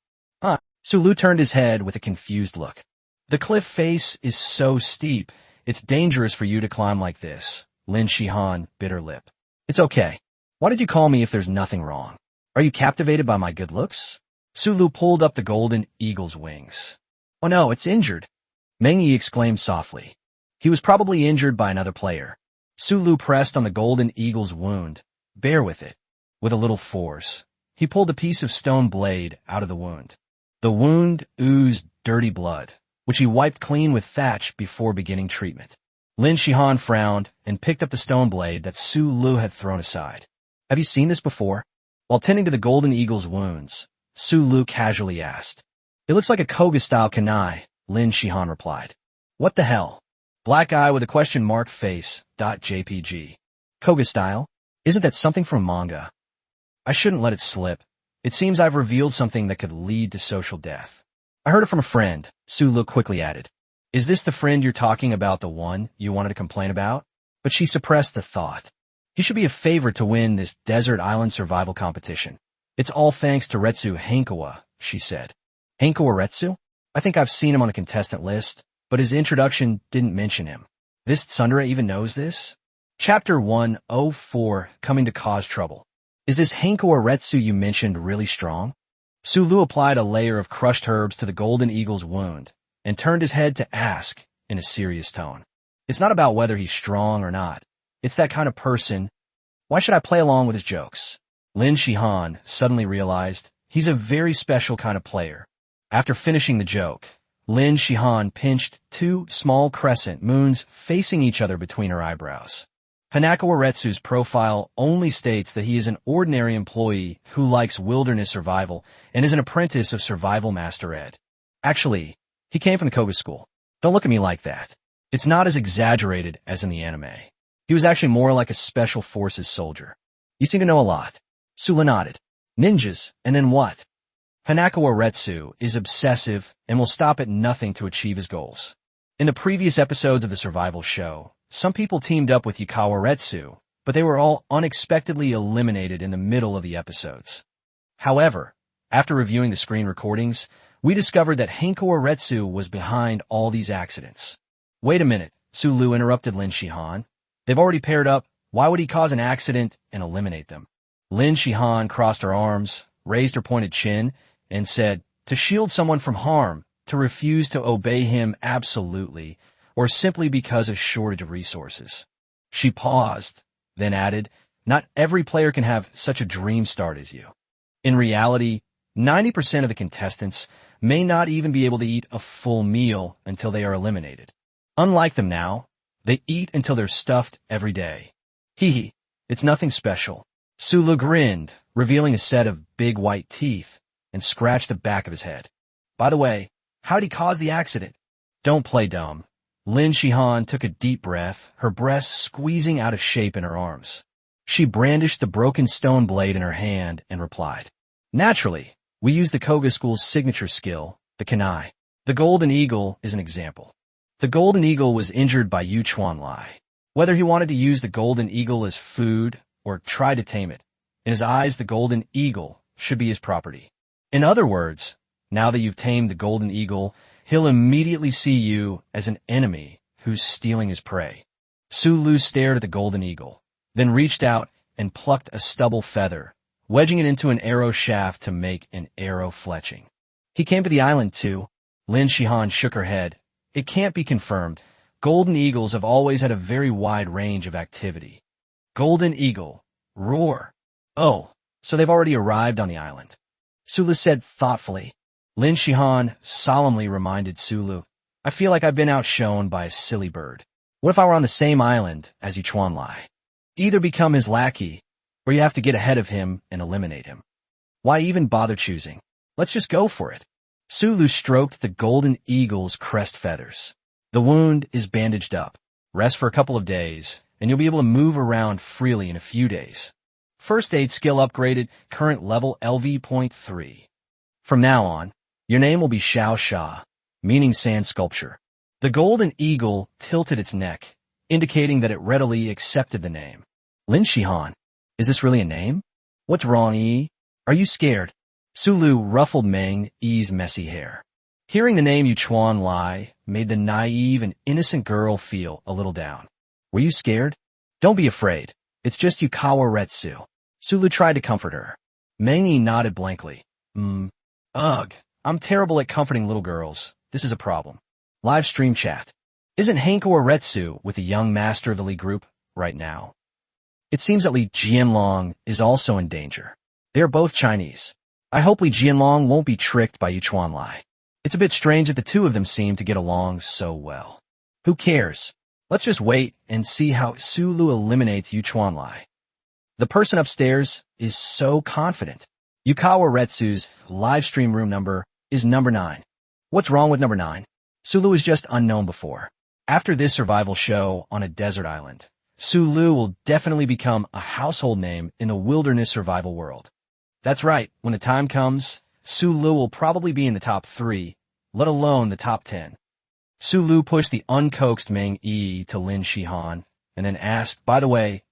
Su Lu turned his head with a confused look. The cliff face is so steep, it's dangerous for you to climb like this. Lin Shihan bit her lip. It's okay. Why did you call me if there's nothing wrong? Are you captivated by my good looks? Su Lu pulled up the golden eagle's wings. Oh no, it's injured. Meng Yi exclaimed softly. He was probably injured by another player. Su Lu pressed on the golden eagle's wound. Bear with it. With a little force, he pulled a piece of stone blade out of the wound. The wound oozed dirty blood, which he wiped clean with thatch before beginning treatment. Lin Shihan frowned and picked up the stone blade that Su Lu had thrown aside. Have you seen this before? While tending to the golden eagle's wounds, Su Lu casually asked. It looks like a Koga-style kunai, Lin Shihan replied. What the hell? Black eye with a question mark face, .jpg. Koga-style? Isn't that something from manga? I shouldn't let it slip. It seems I've revealed something that could lead to social death. I heard it from a friend, Sulu quickly added. Is this the friend you're talking about, the one you wanted to complain about? But she suppressed the thought. He should be a favorite to win this desert island survival competition. It's all thanks to Retsu Hankawa, she said. Hankawa Retsu? I think I've seen him on the contestant list, but his introduction didn't mention him. This Tsundere even knows this? Chapter 104, Coming to Cause Trouble. Is this Hankawa Retsu you mentioned really strong? Sulu applied a layer of crushed herbs to the golden eagle's wound and turned his head to ask in a serious tone. It's not about whether he's strong or not. It's that kind of person. Why should I play along with his jokes? Lin Shihan suddenly realized he's a very special kind of player. After finishing the joke, Lin Shihan pinched two small crescent moons facing each other between her eyebrows. Hanakawa Retsu's profile only states that he is an ordinary employee who likes wilderness survival and is an apprentice of Survival Master Ed. Actually, he came from the Koga school. Don't look at me like that. It's not as exaggerated as in the anime. He was actually more like a special forces soldier. You seem to know a lot. Sula nodded. Ninjas, and then what? Hanakawa Retsu is obsessive and will stop at nothing to achieve his goals. In the previous episodes of the survival show, some people teamed up with Yukawa Retsu, but they were all unexpectedly eliminated in the middle of the episodes. However, after reviewing the screen recordings, we discovered that Hankawa Retsu was behind all these accidents. Wait a minute, Sulu interrupted Lin Shihan. They've already paired up. Why would he cause an accident and eliminate them? Lin Shihan crossed her arms, raised her pointed chin, and said, to shield someone from harm, to refuse to obey him absolutely, or simply because of shortage of resources. She paused, then added, not every player can have such a dream start as you. In reality, 90% of the contestants may not even be able to eat a full meal until they are eliminated. Unlike them now, they eat until they're stuffed every day. Hee, it's nothing special. Sulu grinned, revealing a set of big white teeth, and scratched the back of his head. By the way, how'd he cause the accident? Don't play dumb. Lin Shihan took a deep breath, her breasts squeezing out of shape in her arms. She brandished the broken stone blade in her hand and replied, naturally, we use the Koga school's signature skill, the kanai. The golden eagle is an example. The golden eagle was injured by Yu Chuanlai. Whether he wanted to use the golden eagle as food or try to tame it, in his eyes the golden eagle should be his property. In other words, now that you've tamed the golden eagle, he'll immediately see you as an enemy who's stealing his prey. Sulu stared at the golden eagle, then reached out and plucked a stubble feather, wedging it into an arrow shaft to make an arrow fletching. He came to the island too. Lin Shihan shook her head. It can't be confirmed. Golden eagles have always had a very wide range of activity. Golden eagle. Roar. Oh, so they've already arrived on the island. Sulu said thoughtfully. Lin Shihan solemnly reminded Sulu, I feel like I've been outshone by a silly bird. What if I were on the same island as Yu Chuanlai? Either become his lackey, or you have to get ahead of him and eliminate him. Why even bother choosing? Let's just go for it. Sulu stroked the golden eagle's crest feathers. The wound is bandaged up. Rest for a couple of days, and you'll be able to move around freely in a few days. First aid skill upgraded, current level LV.3. From now on, your name will be Xiao Sha, meaning sand sculpture. The golden eagle tilted its neck, indicating that it readily accepted the name. Lin Shihan, is this really a name? What's wrong, Yi? Are you scared? Sulu ruffled Meng Yi's messy hair. Hearing the name Yu Chuanlai made the naive and innocent girl feel a little down. Were you scared? Don't be afraid. It's just Yukawa Retsu. Sulu tried to comfort her. Meng Yi nodded blankly. Ugh, I'm terrible at comforting little girls. This is a problem. Live stream chat. Isn't Hankawa Retsu with the young master of the Li group right now? It seems that Li Jianlong is also in danger. They are both Chinese. I hope Li Jianlong won't be tricked by Yu Chuanlai. It's a bit strange that the two of them seem to get along so well. Who cares? Let's just wait and see how Sulu eliminates Yu Chuanlai. The person upstairs is so confident. Yukawa Retsu's live stream room number is number 9. What's wrong with number 9? Sulu was just unknown before. After this survival show on a desert island, Sulu will definitely become a household name in the wilderness survival world. That's right, when the time comes, Sulu will probably be in the top 3, let alone the top 10. Su Lu pushed the uncoaxed Meng Yi to Lin Shihan and then asked, by the way,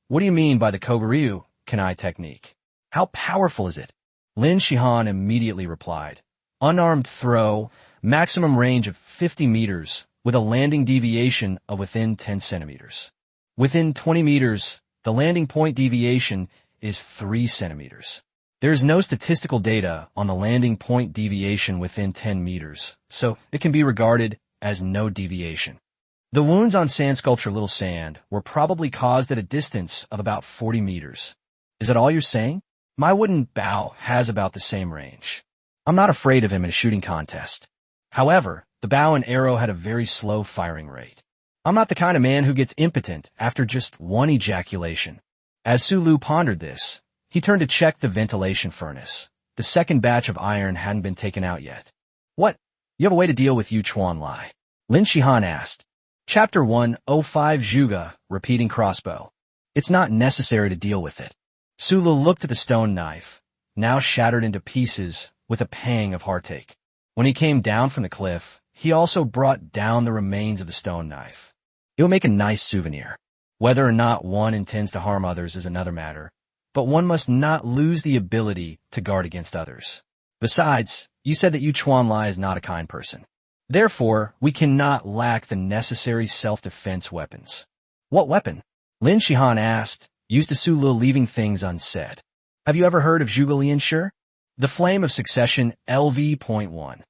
what do you mean by the Koguryu Kanai technique? How powerful is it? Lin Shihan immediately replied, unarmed throw, maximum range of 50 meters with a landing deviation of within 10 centimeters. Within 20 meters, the landing point deviation is 3 centimeters. There is no statistical data on the landing point deviation within 10 meters, so it can be regarded as no deviation. The wounds on sand sculpture Little Sand were probably caused at a distance of about 40 meters. Is that all you're saying? My wooden bow has about the same range. I'm not afraid of him in a shooting contest. However, the bow and arrow had a very slow firing rate. I'm not the kind of man who gets impotent after just one ejaculation. As Su Lu pondered this, he turned to check the ventilation furnace. The second batch of iron hadn't been taken out yet. What? You have a way to deal with Yu Chuan Lai? Lin Shihan asked. Chapter 105 Zhuge, repeating crossbow. It's not necessary to deal with it. Su Lu looked at the stone knife, now shattered into pieces, with a pang of heartache. When he came down from the cliff, he also brought down the remains of the stone knife. It will make a nice souvenir. Whether or not one intends to harm others is another matter, but one must not lose the ability to guard against others. Besides, you said that Yu Chuan Lai is not a kind person. Therefore, we cannot lack the necessary self-defense weapons. What weapon? Lin Shihan asked, used to Su Lu leaving things unsaid. Have you ever heard of Zhuge Lianshi? The Flame of Succession LV.1.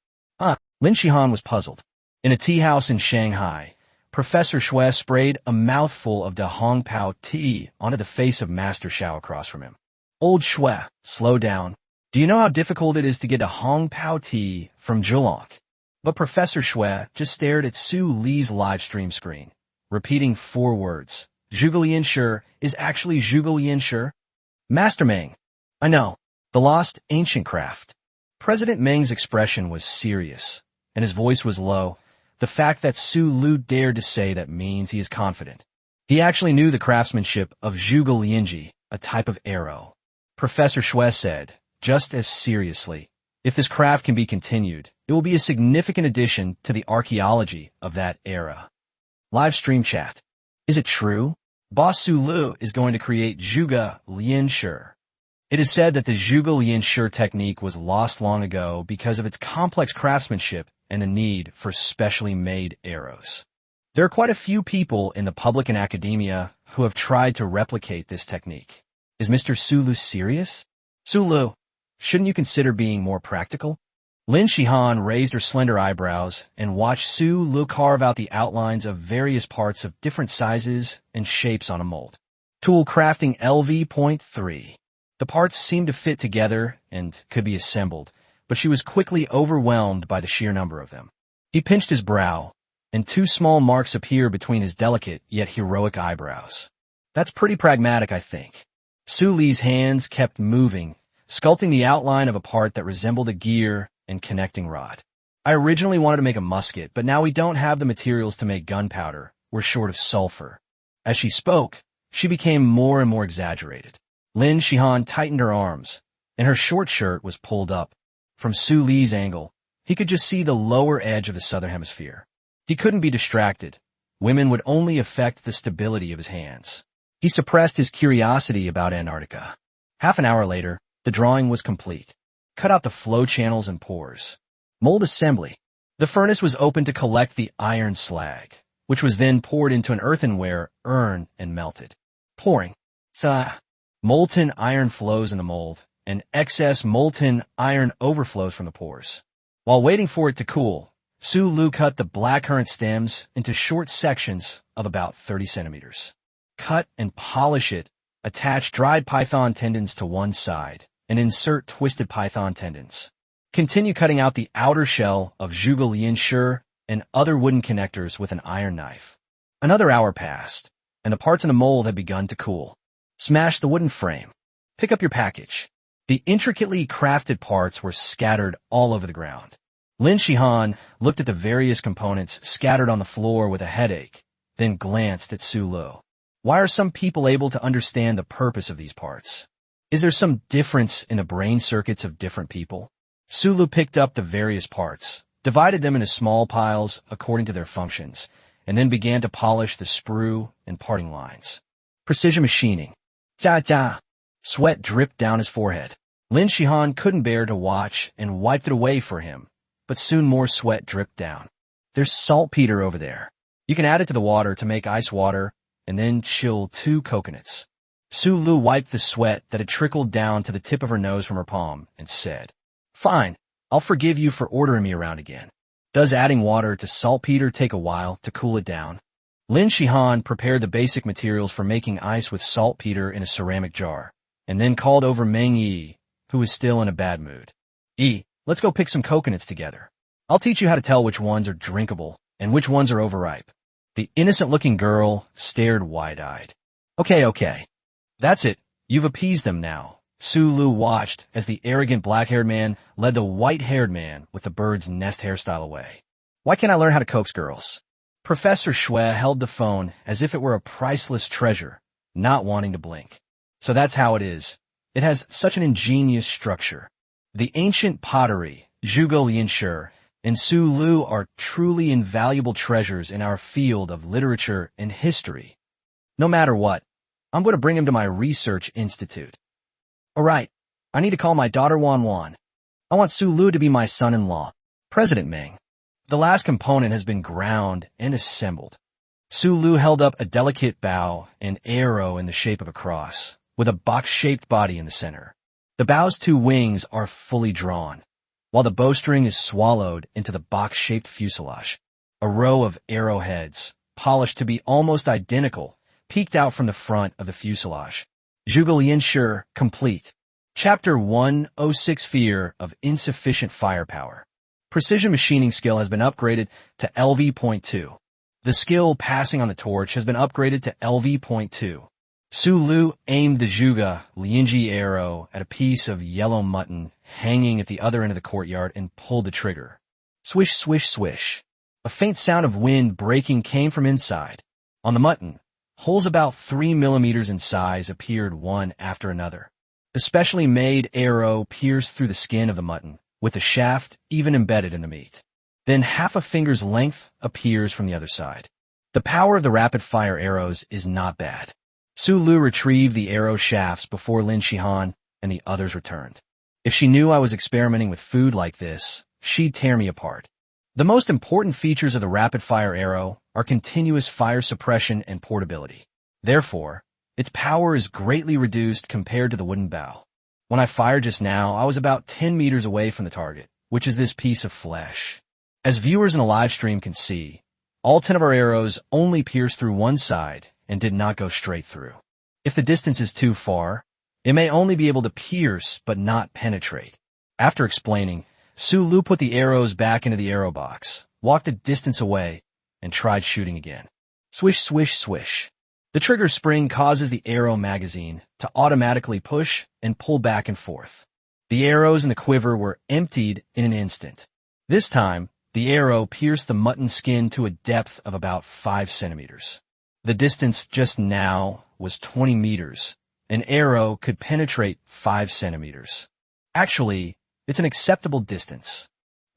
Lin Shihan was puzzled. In a tea house in Shanghai, Professor Shui sprayed a mouthful of De Hong Pao tea onto the face of Master Shao across from him. Old Shui, slow down. Do you know how difficult it is to get De Hong Pao tea from Zhejiang? But Professor Shui just stared at Su Li's live stream screen, repeating 4 words. Zhuge Lianshi is actually Zhuge Lianshi? Master Meng. I know. The lost ancient craft. President Meng's expression was serious, and his voice was low. The fact that Su Lu dared to say that means he is confident. He actually knew the craftsmanship of Zhuge Lianji, a type of arrow. Professor Shui said, just as seriously, if this craft can be continued, it will be a significant addition to the archaeology of that era. Live stream chat. Is it true? Boss Su Lu is going to create Zhuge Lianshi. It is said that the Zhuge Lianshi technique was lost long ago because of its complex craftsmanship and the need for specially made arrows. There are quite a few people in the public and academia who have tried to replicate this technique. Is Mr. Su Lu serious? Su Lu, shouldn't you consider being more practical? Lin Shihan raised her slender eyebrows and watched Su Lu carve out the outlines of various parts of different sizes and shapes on a mold. Tool crafting LV.3. The parts seemed to fit together and could be assembled, but she was quickly overwhelmed by the sheer number of them. He pinched his brow, and 2 small marks appeared between his delicate yet heroic eyebrows. That's pretty pragmatic, I think. Su Li's hands kept moving, sculpting the outline of a part that resembled a gear and connecting rod. I originally wanted to make a musket, but now we don't have the materials to make gunpowder. We're short of sulfur. As she spoke, she became more and more exaggerated. Lin Shihan tightened her arms, and her short shirt was pulled up. From Su Li's angle, he could just see the lower edge of the southern hemisphere. He couldn't be distracted. Women would only affect the stability of his hands. He suppressed his curiosity about Antarctica. Half an hour later, the drawing was complete. Cut out the flow channels and pores. Mold assembly. The furnace was opened to collect the iron slag, which was then poured into an earthenware urn and melted. Pouring. Molten iron flows in the mold, and excess molten iron overflows from the pores. While waiting for it to cool, Su Lu cut the blackcurrant stems into short sections of about 30 centimeters. Cut and polish it. Attach dried python tendons to one side, and insert twisted python tendons. Continue cutting out the outer shell of Zhuge Lianshi and other wooden connectors with an iron knife. Another hour passed, and the parts in the mold had begun to cool. Smash the wooden frame. Pick up your package. The intricately crafted parts were scattered all over the ground. Lin Shihan looked at the various components scattered on the floor with a headache, then glanced at Su Lu. Why are some people able to understand the purpose of these parts? Is there some difference in the brain circuits of different people? Su Lu picked up the various parts, divided them into small piles according to their functions, and then began to polish the sprue and parting lines. Precision machining. Jia. Sweat dripped down his forehead. Lin Shihan couldn't bear to watch and wiped it away for him, but soon more sweat dripped down. There's saltpeter over there. You can add it to the water to make ice water, and then chill 2 coconuts. Su Lu wiped the sweat that had trickled down to the tip of her nose from her palm and said, "Fine, I'll forgive you for ordering me around again. Does adding water to saltpeter take a while to cool it down?" Lin Shihan prepared the basic materials for making ice with saltpeter in a ceramic jar, and then called over Meng Yi, who was still in a bad mood. "Yi, let's go pick some coconuts together. I'll teach you how to tell which ones are drinkable and which ones are overripe." The innocent-looking girl stared wide-eyed. Okay. That's it. You've appeased them now." Su Lu watched as the arrogant black-haired man led the white-haired man with the bird's nest hairstyle away. "Why can't I learn how to coax girls?" Professor Xue held the phone as if it were a priceless treasure, not wanting to blink. "So that's how it is. It has such an ingenious structure. The ancient pottery, Zhuge Lianshi, and Su Lu are truly invaluable treasures in our field of literature and history. No matter what, I'm going to bring him to my research institute. All right, I need to call my daughter Wan Wan. I want Su Lu to be my son-in-law." President Meng. The last component has been ground and assembled. Su Lu held up a delicate bow, an arrow in the shape of a cross, with a box-shaped body in the center. The bow's 2 wings are fully drawn, while the bowstring is swallowed into the box-shaped fuselage. A row of arrowheads, polished to be almost identical, peeked out from the front of the fuselage. Zhuge Lianshi, complete. Chapter 106 Fear of Insufficient Firepower. Precision machining skill has been upgraded to LV.2. The skill passing on the torch has been upgraded to LV.2. Su Lu aimed the Zhuge Lianji arrow at a piece of yellow mutton hanging at the other end of the courtyard and pulled the trigger. Swish, swish, swish. A faint sound of wind breaking came from inside. On the mutton, holes about 3 millimeters in size appeared one after another. The specially made arrow pierced through the skin of the mutton, with the shaft even embedded in the meat. Then half a finger's length appears from the other side. The power of the rapid-fire arrows is not bad. Su Lu retrieved the arrow shafts before Lin Shihan and the others returned. If she knew I was experimenting with food like this, she'd tear me apart. The most important features of the rapid-fire arrow are continuous fire suppression and portability. Therefore, its power is greatly reduced compared to the wooden bow. When I fired just now, I was about 10 meters away from the target, which is this piece of flesh. As viewers in the live stream can see, all 10 of our arrows only pierced through one side and did not go straight through. If the distance is too far, it may only be able to pierce but not penetrate. After explaining, Su Lu put the arrows back into the arrow box, walked a distance away, and tried shooting again. Swish, swish, swish. The trigger spring causes the arrow magazine to automatically push and pull back and forth. The arrows in the quiver were emptied in an instant. This time, the arrow pierced the mutton skin to a depth of about 5 centimeters. The distance just now was 20 meters. An arrow could penetrate 5 centimeters. Actually, it's an acceptable distance.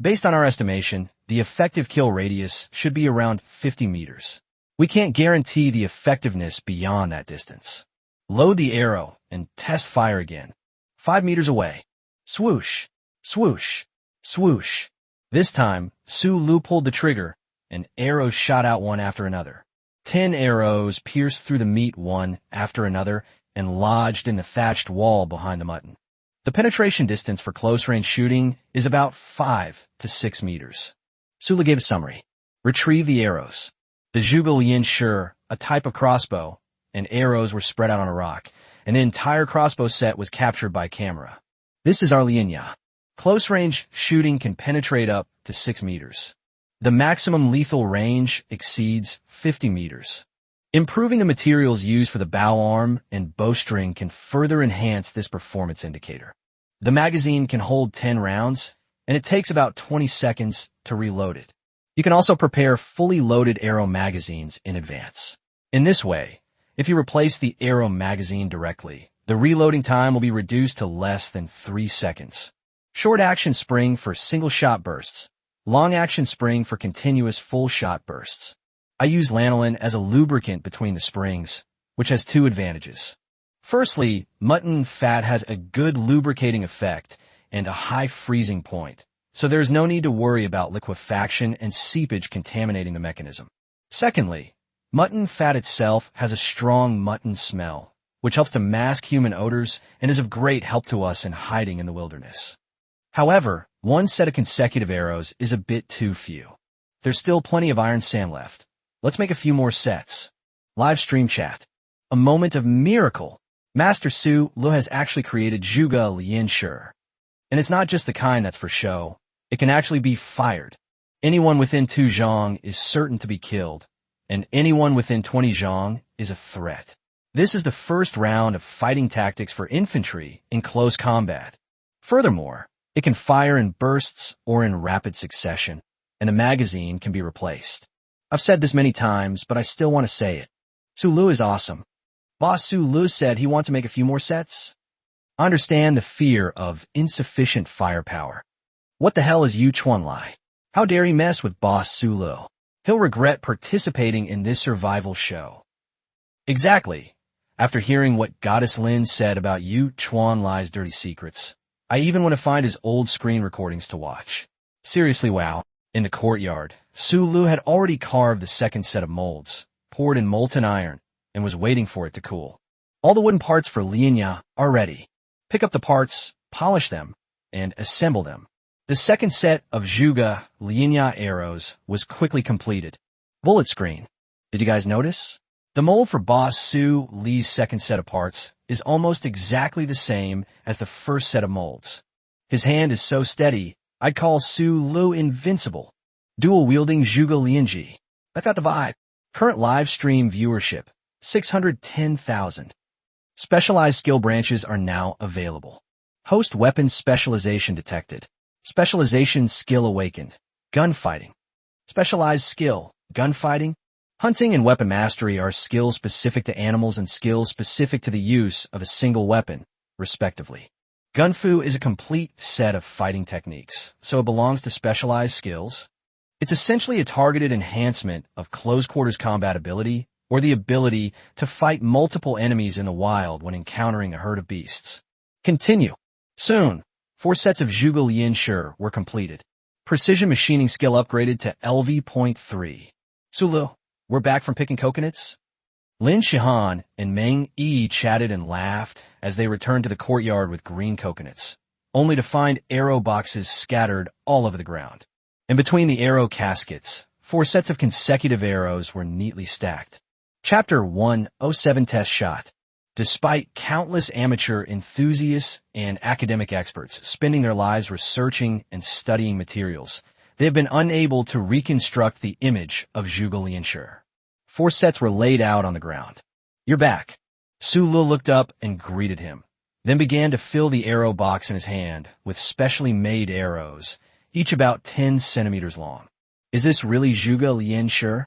Based on our estimation, the effective kill radius should be around 50 meters. We can't guarantee the effectiveness beyond that distance. Load the arrow and test fire again. 5 meters away. Swoosh, swoosh, swoosh. This time, Su Lu pulled the trigger, and arrows shot out one after another. 10 arrows pierced through the meat one after another and lodged in the thatched wall behind the mutton. The penetration distance for close-range shooting is about 5 to 6 meters. Su Lu gave a summary. Retrieve the arrows. The Zhuge Lianshi, a type of crossbow, and arrows were spread out on a rock, and the entire crossbow set was captured by camera. This is our Lianya. Close-range shooting can penetrate up to 6 meters. The maximum lethal range exceeds 50 meters. Improving the materials used for the bow arm and bowstring can further enhance this performance indicator. The magazine can hold 10 rounds, and it takes about 20 seconds to reload it. You can also prepare fully loaded arrow magazines in advance. In this way, if you replace the arrow magazine directly, the reloading time will be reduced to less than 3 seconds. Short action spring for single shot bursts. long-action spring for continuous full-shot bursts. I use lanolin as a lubricant between the springs, which has two advantages. Firstly, mutton fat has a good lubricating effect and a high freezing point, so there is no need to worry about liquefaction and seepage contaminating the mechanism. Secondly, mutton fat itself has a strong mutton smell, which helps to mask human odors and is of great help to us in hiding in the wilderness. However, one set of consecutive arrows is a bit too few. There's still plenty of iron sand left. Let's make a few more sets. Live stream chat. A moment of miracle. Master Su Lu has actually created Zhuge Lian Shi. And it's not just the kind that's for show. It can actually be fired. Anyone within 2 zhong is certain to be killed, and anyone within 20 zhong is a threat. This is the first round of fighting tactics for infantry in close combat. Furthermore, it can fire in bursts or in rapid succession, and the magazine can be replaced. I've said this many times, but I still want to say it. Su Lu is awesome. Boss Su Lu said he wants to make a few more sets. I understand the fear of insufficient firepower. What the hell is Yu Chuanlai? How dare he mess with Boss Su Lu? He'll regret participating in this survival show. Exactly. After hearing what Goddess Lin said about Yu Chuanlai's dirty secrets, I even want to find his old screen recordings to watch. Seriously, wow. In the courtyard, Su Lu had already carved the second set of molds, poured in molten iron, and was waiting for it to cool. All the wooden parts for Lianya are ready. Pick up the parts, polish them, and assemble them. The second set of Zhuge Lianya arrows was quickly completed. Bullet screen. Did you guys notice? The mold for Boss Su Li's second set of parts is almost exactly the same as the first set of molds. His hand is so steady, I'd call Su Lu invincible. Dual-wielding Zhuge Lianji. I've got the vibe. Current live stream viewership, 610,000. Specialized skill branches are now available. Host weapon specialization detected. Specialization skill awakened. Gunfighting. Specialized skill, gunfighting. Hunting and weapon mastery are skills specific to animals and skills specific to the use of a single weapon, respectively. Gunfu is a complete set of fighting techniques, so it belongs to specialized skills. It's essentially a targeted enhancement of close-quarters combat ability, or the ability to fight multiple enemies in the wild when encountering a herd of beasts. Continue. Soon, 4 sets of Zhuge Lian Shi were completed. Precision machining skill upgraded to LV.3. Su Lu, we're back from picking coconuts? Lin Shihan and Meng Yi chatted and laughed as they returned to the courtyard with green coconuts, only to find arrow boxes scattered all over the ground. And between the arrow caskets, 4 sets of consecutive arrows were neatly stacked. Chapter 107 Test Shot. Despite countless amateur enthusiasts and academic experts spending their lives researching and studying materials, they have been unable to reconstruct the image of Zhuge Lian Shi. 4 sets were laid out on the ground. You're back. Su Lu looked up and greeted him, then began to fill the arrow box in his hand with specially made arrows, each about 10 centimeters long. Is this really Zhuge Lian Shi?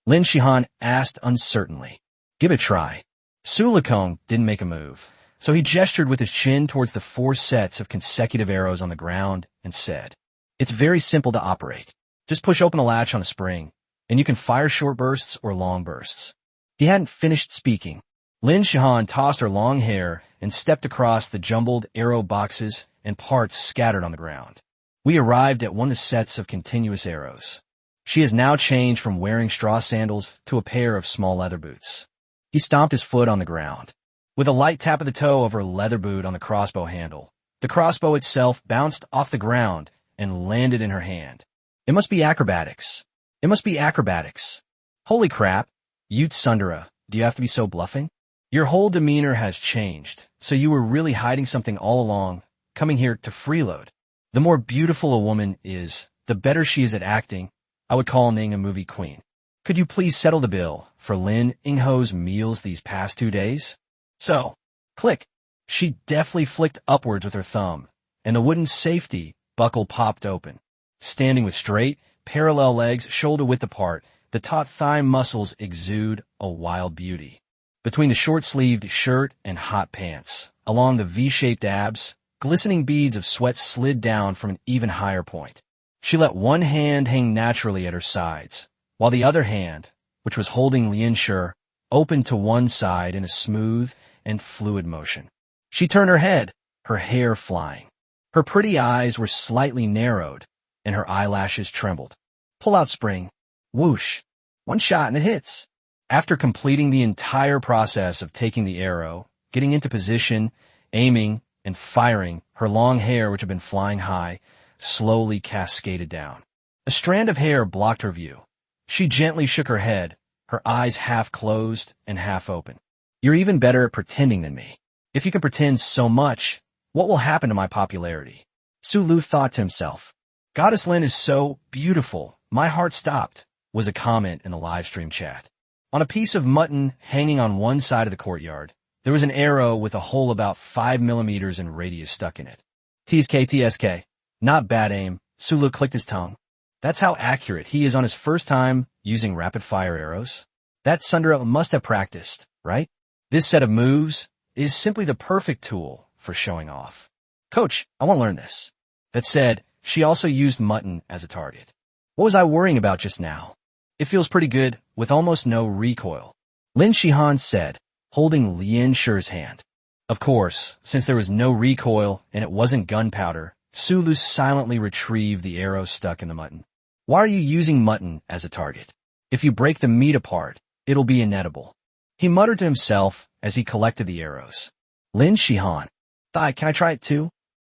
Lin Shihan asked uncertainly. Give it a try. Su Lekong didn't make a move, so he gestured with his chin towards the 4 sets of consecutive arrows on the ground and said, It's very simple to operate. Just push open the latch on a spring, and you can fire short bursts or long bursts. He hadn't finished speaking. Lin Shihan tossed her long hair and stepped across the jumbled arrow boxes and parts scattered on the ground. We arrived at one of the sets of continuous arrows. She has now changed from wearing straw sandals to a pair of small leather boots. He stomped his foot on the ground. With a light tap of the toe of her leather boot on the crossbow handle, the crossbow itself bounced off the ground and landed in her hand. It must be acrobatics. It must be acrobatics. Holy crap, Ute Sundara, do you have to be so bluffing? Your whole demeanor has changed, so you were really hiding something all along, coming here to freeload. The more beautiful a woman is, the better she is at acting. I would call Ning a movie queen. Could you please settle the bill for Lin Ingho's meals these past 2 days? So, click. She deftly flicked upwards with her thumb, and the wooden safety buckle popped open. Standing with straight, parallel legs shoulder-width apart, the taut thigh muscles exude a wild beauty. Between the short-sleeved shirt and hot pants, along the V-shaped abs, glistening beads of sweat slid down from an even higher point. She let one hand hang naturally at her sides, while the other hand, which was holding Lianshi, opened to one side in a smooth and fluid motion. She turned her head, her hair flying. Her pretty eyes were slightly narrowed, and her eyelashes trembled. Pull out spring. Whoosh. One shot and it hits. After completing the entire process of taking the arrow, getting into position, aiming, and firing, her long hair, which had been flying high, slowly cascaded down. A strand of hair blocked her view. She gently shook her head, her eyes half closed and half open. You're even better at pretending than me. If you can pretend so much, what will happen to my popularity? Sulu thought to himself. Goddess Lin is so beautiful, my heart stopped, was a comment in the live stream chat. On a piece of mutton hanging on one side of the courtyard, there was an arrow with a hole about 5 millimeters in radius stuck in it. TSK. Not bad aim. Sulu clicked his tongue. That's how accurate he is on his first time using rapid-fire arrows. That Sundara must have practiced, right? This set of moves is simply the perfect tool for showing off. Coach, I want to learn this. That said, she also used mutton as a target. What was I worrying about just now? It feels pretty good, with almost no recoil. Lin Shihan said, holding Lianshi's hand. Of course, since there was no recoil and it wasn't gunpowder, Sulu silently retrieved the arrow stuck in the mutton. Why are you using mutton as a target? If you break the meat apart, it'll be inedible. He muttered to himself as he collected the arrows. Lin Shihan. Thigh, can I try it too?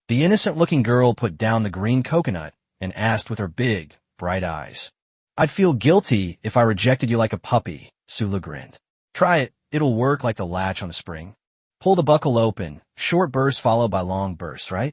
The innocent-looking girl put down the green coconut and asked with her big, bright eyes. I'd feel guilty if I rejected you like a puppy, Sulu grinned. Try it, it'll work like the latch on the spring. Pull the buckle open, short bursts followed by long bursts, right?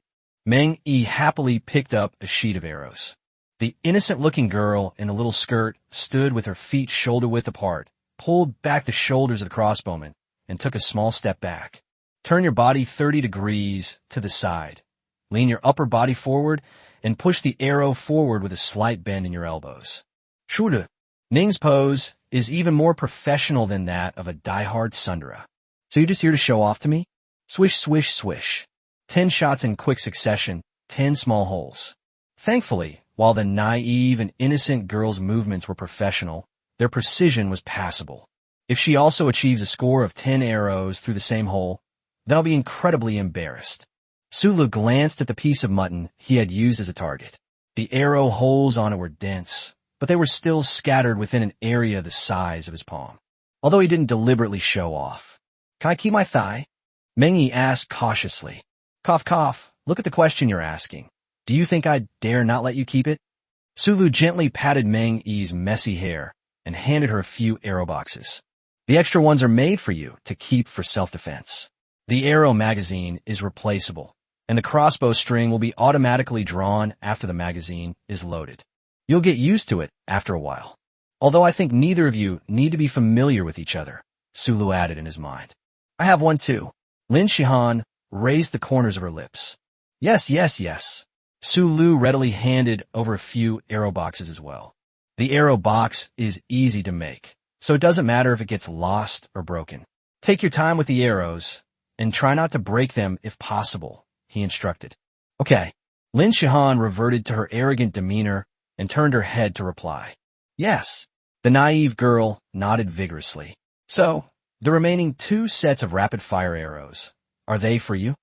Meng Yi happily picked up a sheet of arrows. The innocent-looking girl in the little skirt stood with her feet shoulder-width apart, pulled back the shoulders of the crossbowman, and took a small step back. Turn your body 30 degrees to the side. Lean your upper body forward and push the arrow forward with a slight bend in your elbows. Shude. Ning's pose is even more professional than that of a die-hard Sundara. So you're just here to show off to me? Swish, swish, swish. 10 shots in quick succession, 10 small holes. Thankfully, while the naive and innocent girl's movements were professional, their precision was passable. If she also achieves a score of 10 arrows through the same hole, they'll be incredibly embarrassed. Sulu glanced at the piece of mutton he had used as a target. The arrow holes on it were dense, but they were still scattered within an area the size of his palm. Although he didn't deliberately show off. Can I keep my thigh? Mengyi asked cautiously. Cough, cough, look at the question you're asking. Do you think I'd dare not let you keep it? Sulu gently patted Meng Yi's messy hair and handed her a few arrow boxes. The extra ones are made for you to keep for self-defense. The arrow magazine is replaceable, and the crossbow string will be automatically drawn after the magazine is loaded. You'll get used to it after a while. Although I think neither of you need to be familiar with each other, Sulu added in his mind. I have one too. Lin Shihan raised the corners of her lips. Yes, yes, yes. Sulu readily handed over a few arrow boxes as well. The arrow box is easy to make, so it doesn't matter if it gets lost or broken. Take your time with the arrows, and try not to break them if possible, he instructed. Okay. Lin Shihan reverted to her arrogant demeanor and turned her head to reply. Yes. The naive girl nodded vigorously. So, the remaining 2 sets of rapid-fire arrows, are they for you?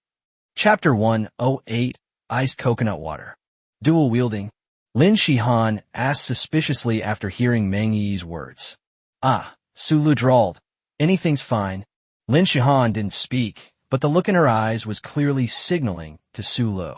Chapter 108, Iced Coconut Water. Dual wielding. Lin Shihan asked suspiciously after hearing Meng Yi's words. Ah, Sulu drawled. Anything's fine. Lin Shihan didn't speak, but the look in her eyes was clearly signaling to Sulu.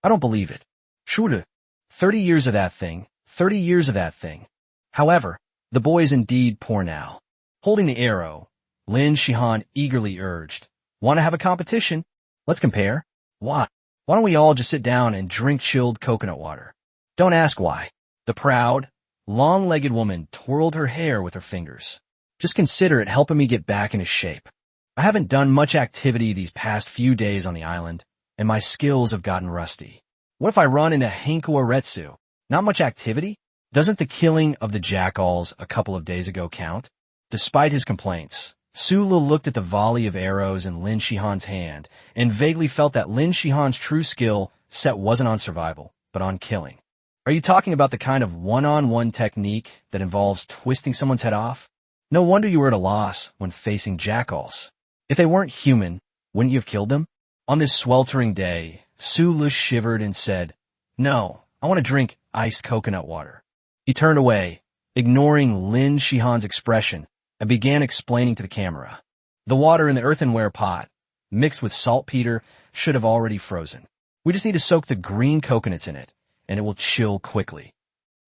I don't believe it. Shude. 30 years of that thing. 30 years of that thing. However, the boy is indeed poor now. Holding the arrow, Lin Shihan eagerly urged, Want to have a competition? Let's compare. Why? Why don't we all just sit down and drink chilled coconut water? Don't ask why. The proud, long-legged woman twirled her hair with her fingers. Just consider it helping me get back into shape. I haven't done much activity these past few days on the island, and my skills have gotten rusty. What if I run into Hanko Retsu? Not much activity? Doesn't the killing of the jackals a couple of days ago count? Despite his complaints, Sulu looked at the volley of arrows in Lin Shihan's hand and vaguely felt that Lin Shihan's true skill set wasn't on survival, but on killing. Are you talking about the kind of one-on-one technique that involves twisting someone's head off? No wonder you were at a loss when facing jackals. If they weren't human, wouldn't you have killed them? On this sweltering day, Sulu shivered and said, "No, I want to drink iced coconut water." He turned away, ignoring Lin Shihan's expression, and began explaining to the camera. The water in the earthenware pot, mixed with saltpeter, should have already frozen. We just need to soak the green coconuts in it, and it will chill quickly.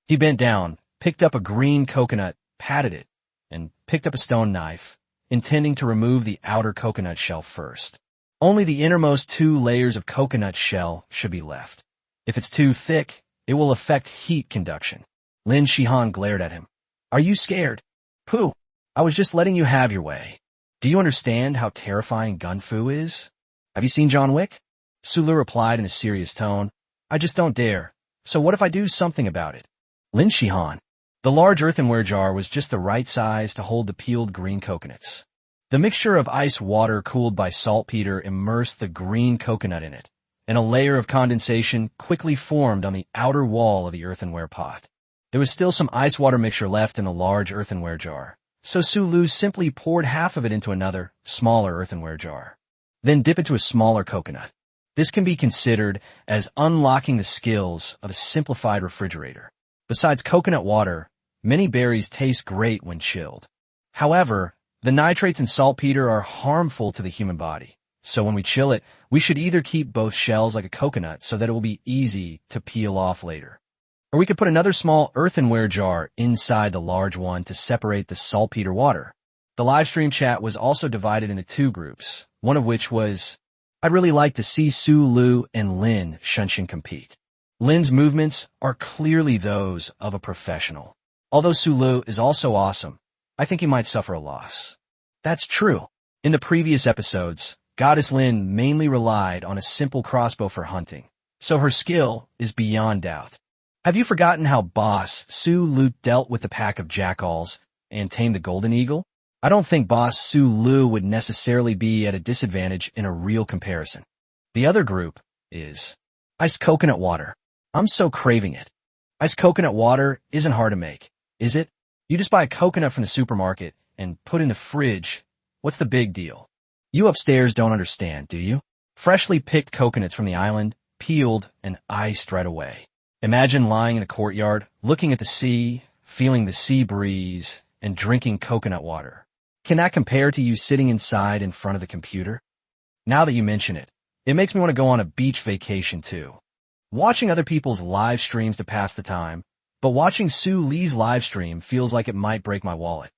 He bent down, picked up a green coconut, patted it, and picked up a stone knife, intending to remove the outer coconut shell first. Only the innermost 2 layers of coconut shell should be left. If it's too thick, it will affect heat conduction. Lin Shihan glared at him. "Are you scared?" "Pooh, I was just letting you have your way. Do you understand how terrifying gun-fu is? Have you seen John Wick?" Sulu replied in a serious tone, "I just don't dare. So what if I do something about it?" Lin Shihan. The large earthenware jar was just the right size to hold the peeled green coconuts. The mixture of ice water cooled by saltpeter immersed the green coconut in it, and a layer of condensation quickly formed on the outer wall of the earthenware pot. There was still some ice water mixture left in the large earthenware jar, so Sulu simply poured half of it into another, smaller earthenware jar. Then dip into a smaller coconut. This can be considered as unlocking the skills of a simplified refrigerator. Besides coconut water, many berries taste great when chilled. However, the nitrates in saltpeter are harmful to the human body. So when we chill it, we should either keep both shells like a coconut so that it will be easy to peel off later. Or we could put another small earthenware jar inside the large one to separate the saltpeter water. The live stream chat was also divided into 2 groups, one of which was, "I'd really like to see Sulu and Lin Shunshin compete." Lin's movements are clearly those of a professional. Although Sulu is also awesome, I think he might suffer a loss. That's true. In the previous episodes, Goddess Lin mainly relied on a simple crossbow for hunting, so her skill is beyond doubt. Have you forgotten how Boss Sulu dealt with the pack of jackals and tamed the golden eagle? I don't think Boss Sulu would necessarily be at a disadvantage in a real comparison. The other group is iced coconut water. I'm so craving it. Iced coconut water isn't hard to make, is it? You just buy a coconut from the supermarket and put in the fridge. What's the big deal? You upstairs don't understand, do you? Freshly picked coconuts from the island, peeled and iced right away. Imagine lying in a courtyard, looking at the sea, feeling the sea breeze, and drinking coconut water. Can that compare to you sitting inside in front of the computer? Now that you mention it, it makes me want to go on a beach vacation too. Watching other people's live streams to pass the time, but watching Sue Lee's live stream feels like it might break my wallet.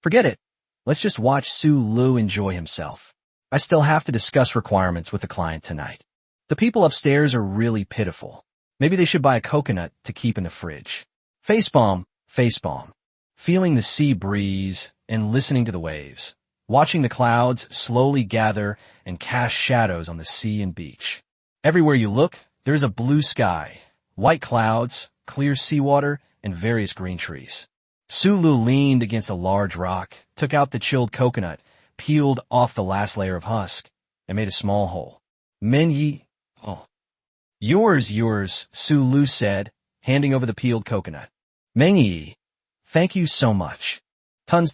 Forget it. Let's just watch Sulu enjoy himself. I still have to discuss requirements with the client tonight. The people upstairs are really pitiful. Maybe they should buy a coconut to keep in the fridge. Facepalm, facepalm. Feeling the sea breeze and listening to the waves. Watching the clouds slowly gather and cast shadows on the sea and beach. Everywhere you look, there's a blue sky, white clouds, clear seawater, and various green trees. Sulu leaned against a large rock, took out the chilled coconut, peeled off the last layer of husk, and made a small hole. Menyi, oh. Yours, Sulu said, handing over the peeled coconut. Menyi, thank you so much. Tons.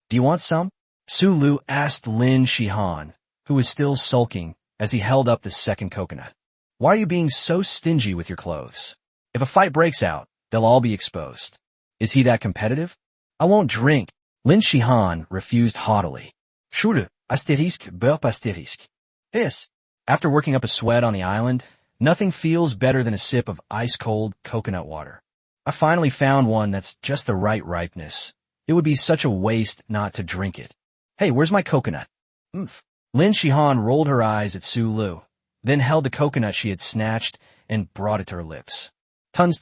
Do you want some? Sulu asked Lin Shihan, who was still sulking as he held up the second coconut. Why are you being so stingy with your clothes? If a fight breaks out, they'll all be exposed. Is he that competitive? I won't drink. Lin Shihan refused haughtily. Shuru, asterisk, burp asterisk. This. After working up a sweat on the island, nothing feels better than a sip of ice-cold coconut water. I finally found one that's just the right ripeness. It would be such a waste not to drink it. Hey, where's my coconut? Oomph. Lin Shihan rolled her eyes at Sulu, then held the coconut she had snatched and brought it to her lips. Tons.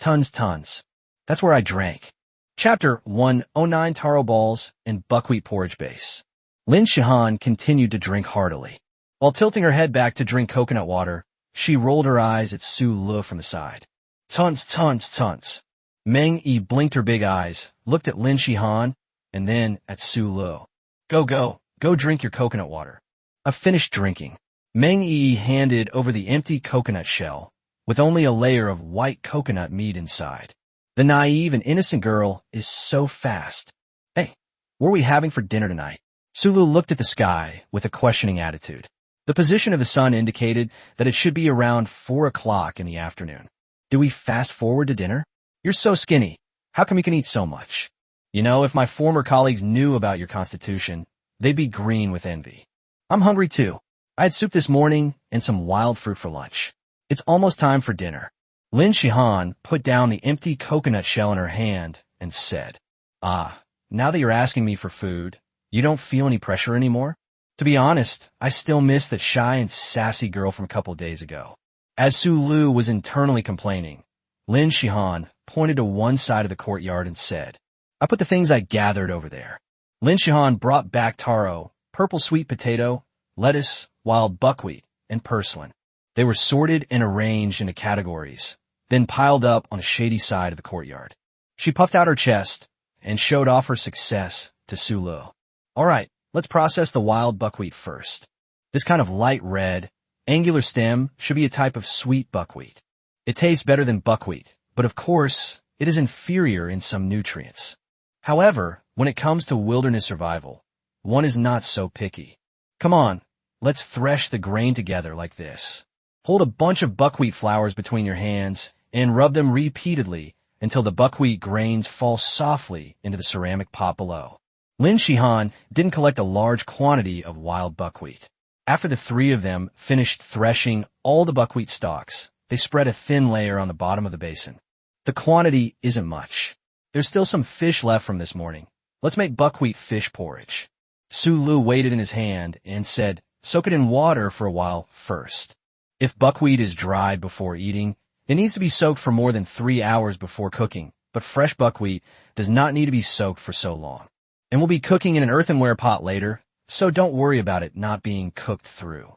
That's where I drank. Chapter 109 Taro Balls and Buckwheat Porridge Base. Lin Shihan continued to drink heartily. While tilting her head back to drink coconut water, she rolled her eyes at Sulu from the side. Tons. Meng Yi blinked her big eyes, looked at Lin Shihan, and then at Sulu. Go drink your coconut water. I've finished drinking. Meng Yi handed over the empty coconut shell, with only a layer of white coconut meat inside. The naive and innocent girl is so fast. Hey, what are we having for dinner tonight? Sulu looked at the sky with a questioning attitude. The position of the sun indicated that it should be around 4 o'clock in the afternoon. Do we fast forward to dinner? You're so skinny. How come you can eat so much? You know, if my former colleagues knew about your constitution, they'd be green with envy. I'm hungry too. I had soup this morning and some wild fruit for lunch. It's almost time for dinner. Lin Shihan put down the empty coconut shell in her hand and said, now that you're asking me for food, you don't feel any pressure anymore? To be honest, I still miss that shy and sassy girl from a couple days ago. As Sulu was internally complaining, Lin Shihan pointed to one side of the courtyard and said, I put the things I gathered over there. Lin Shihan brought back taro, purple sweet potato, lettuce, wild buckwheat, and purslane. They were sorted and arranged into categories, then piled up on a shady side of the courtyard. She puffed out her chest and showed off her success to Sulu. All right, let's process the wild buckwheat first. This kind of light red, angular stem should be a type of sweet buckwheat. It tastes better than buckwheat, but of course, it is inferior in some nutrients. However, when it comes to wilderness survival, one is not so picky. Come on, let's thresh the grain together like this. Hold a bunch of buckwheat flowers between your hands and rub them repeatedly until the buckwheat grains fall softly into the ceramic pot below. Lin Shihan didn't collect a large quantity of wild buckwheat. After the three of them finished threshing all the buckwheat stalks, they spread a thin layer on the bottom of the basin. The quantity isn't much. There's still some fish left from this morning. Let's make buckwheat fish porridge. Sulu weighed it in his hand and said, soak it in water for a while first. If buckwheat is dried before eating, it needs to be soaked for more than 3 hours before cooking, but fresh buckwheat does not need to be soaked for so long. And we'll be cooking in an earthenware pot later, so don't worry about it not being cooked through.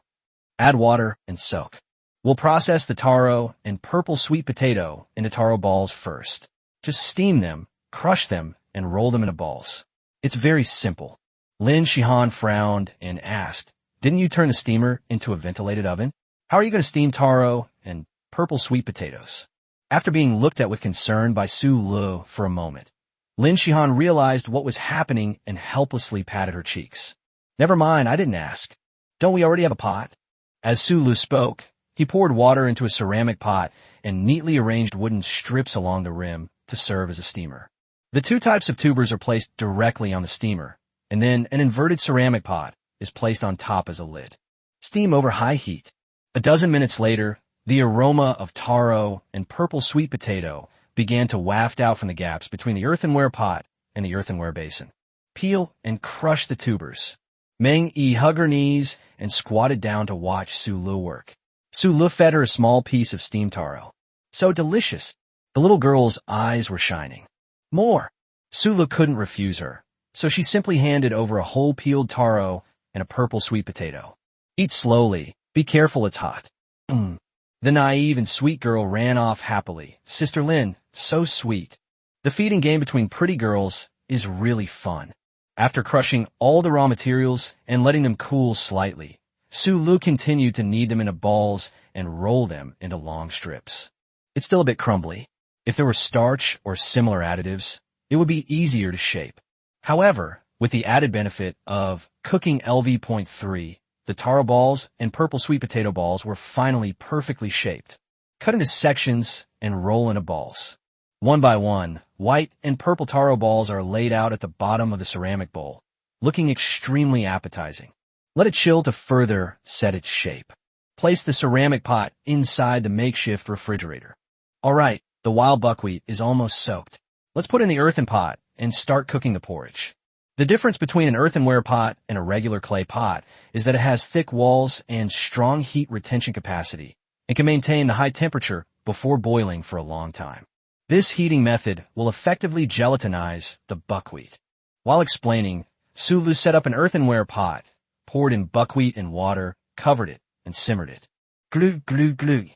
Add water and soak. We'll process the taro and purple sweet potato into taro balls first. Just steam them, crush them, and roll them into balls. It's very simple. Lin Shihan frowned and asked, didn't you turn the steamer into a ventilated oven? How are you going to steam taro and purple sweet potatoes? After being looked at with concern by Su Lu for a moment, Lin Shihan realized what was happening and helplessly patted her cheeks. Never mind, I didn't ask. Don't we already have a pot? As Su Lu spoke, he poured water into a ceramic pot and neatly arranged wooden strips along the rim to serve as a steamer. The two types of tubers are placed directly on the steamer, and then an inverted ceramic pot is placed on top as a lid. Steam over high heat. A dozen minutes later, the aroma of taro and purple sweet potato began to waft out from the gaps between the earthenware pot and the earthenware basin. Peel and crush the tubers. Meng Yi hugged her knees and squatted down to watch Su Lu work. Su Lu fed her a small piece of steamed taro. So delicious. The little girl's eyes were shining. More. Su Lu couldn't refuse her, so she simply handed over a whole peeled taro and a purple sweet potato. Eat slowly. Be careful, it's hot. The naive and sweet girl ran off happily. Sister Lin, so sweet. The feeding game between pretty girls is really fun. After crushing all the raw materials and letting them cool slightly, Su Lu continued to knead them into balls and roll them into long strips. It's still a bit crumbly. If there were starch or similar additives, it would be easier to shape. However, with the added benefit of cooking LV.3, the taro balls and purple sweet potato balls were finally perfectly shaped. Cut into sections and roll into balls. One by one, white and purple taro balls are laid out at the bottom of the ceramic bowl, looking extremely appetizing. Let it chill to further set its shape. Place the ceramic pot inside the makeshift refrigerator. All right, the wild buckwheat is almost soaked. Let's put in the earthen pot and start cooking the porridge. The difference between an earthenware pot and a regular clay pot is that it has thick walls and strong heat retention capacity and can maintain the high temperature before boiling for a long time. This heating method will effectively gelatinize the buckwheat. While explaining, Sulu set up an earthenware pot, poured in buckwheat and water, covered it, and simmered it. Glug, glug, glug.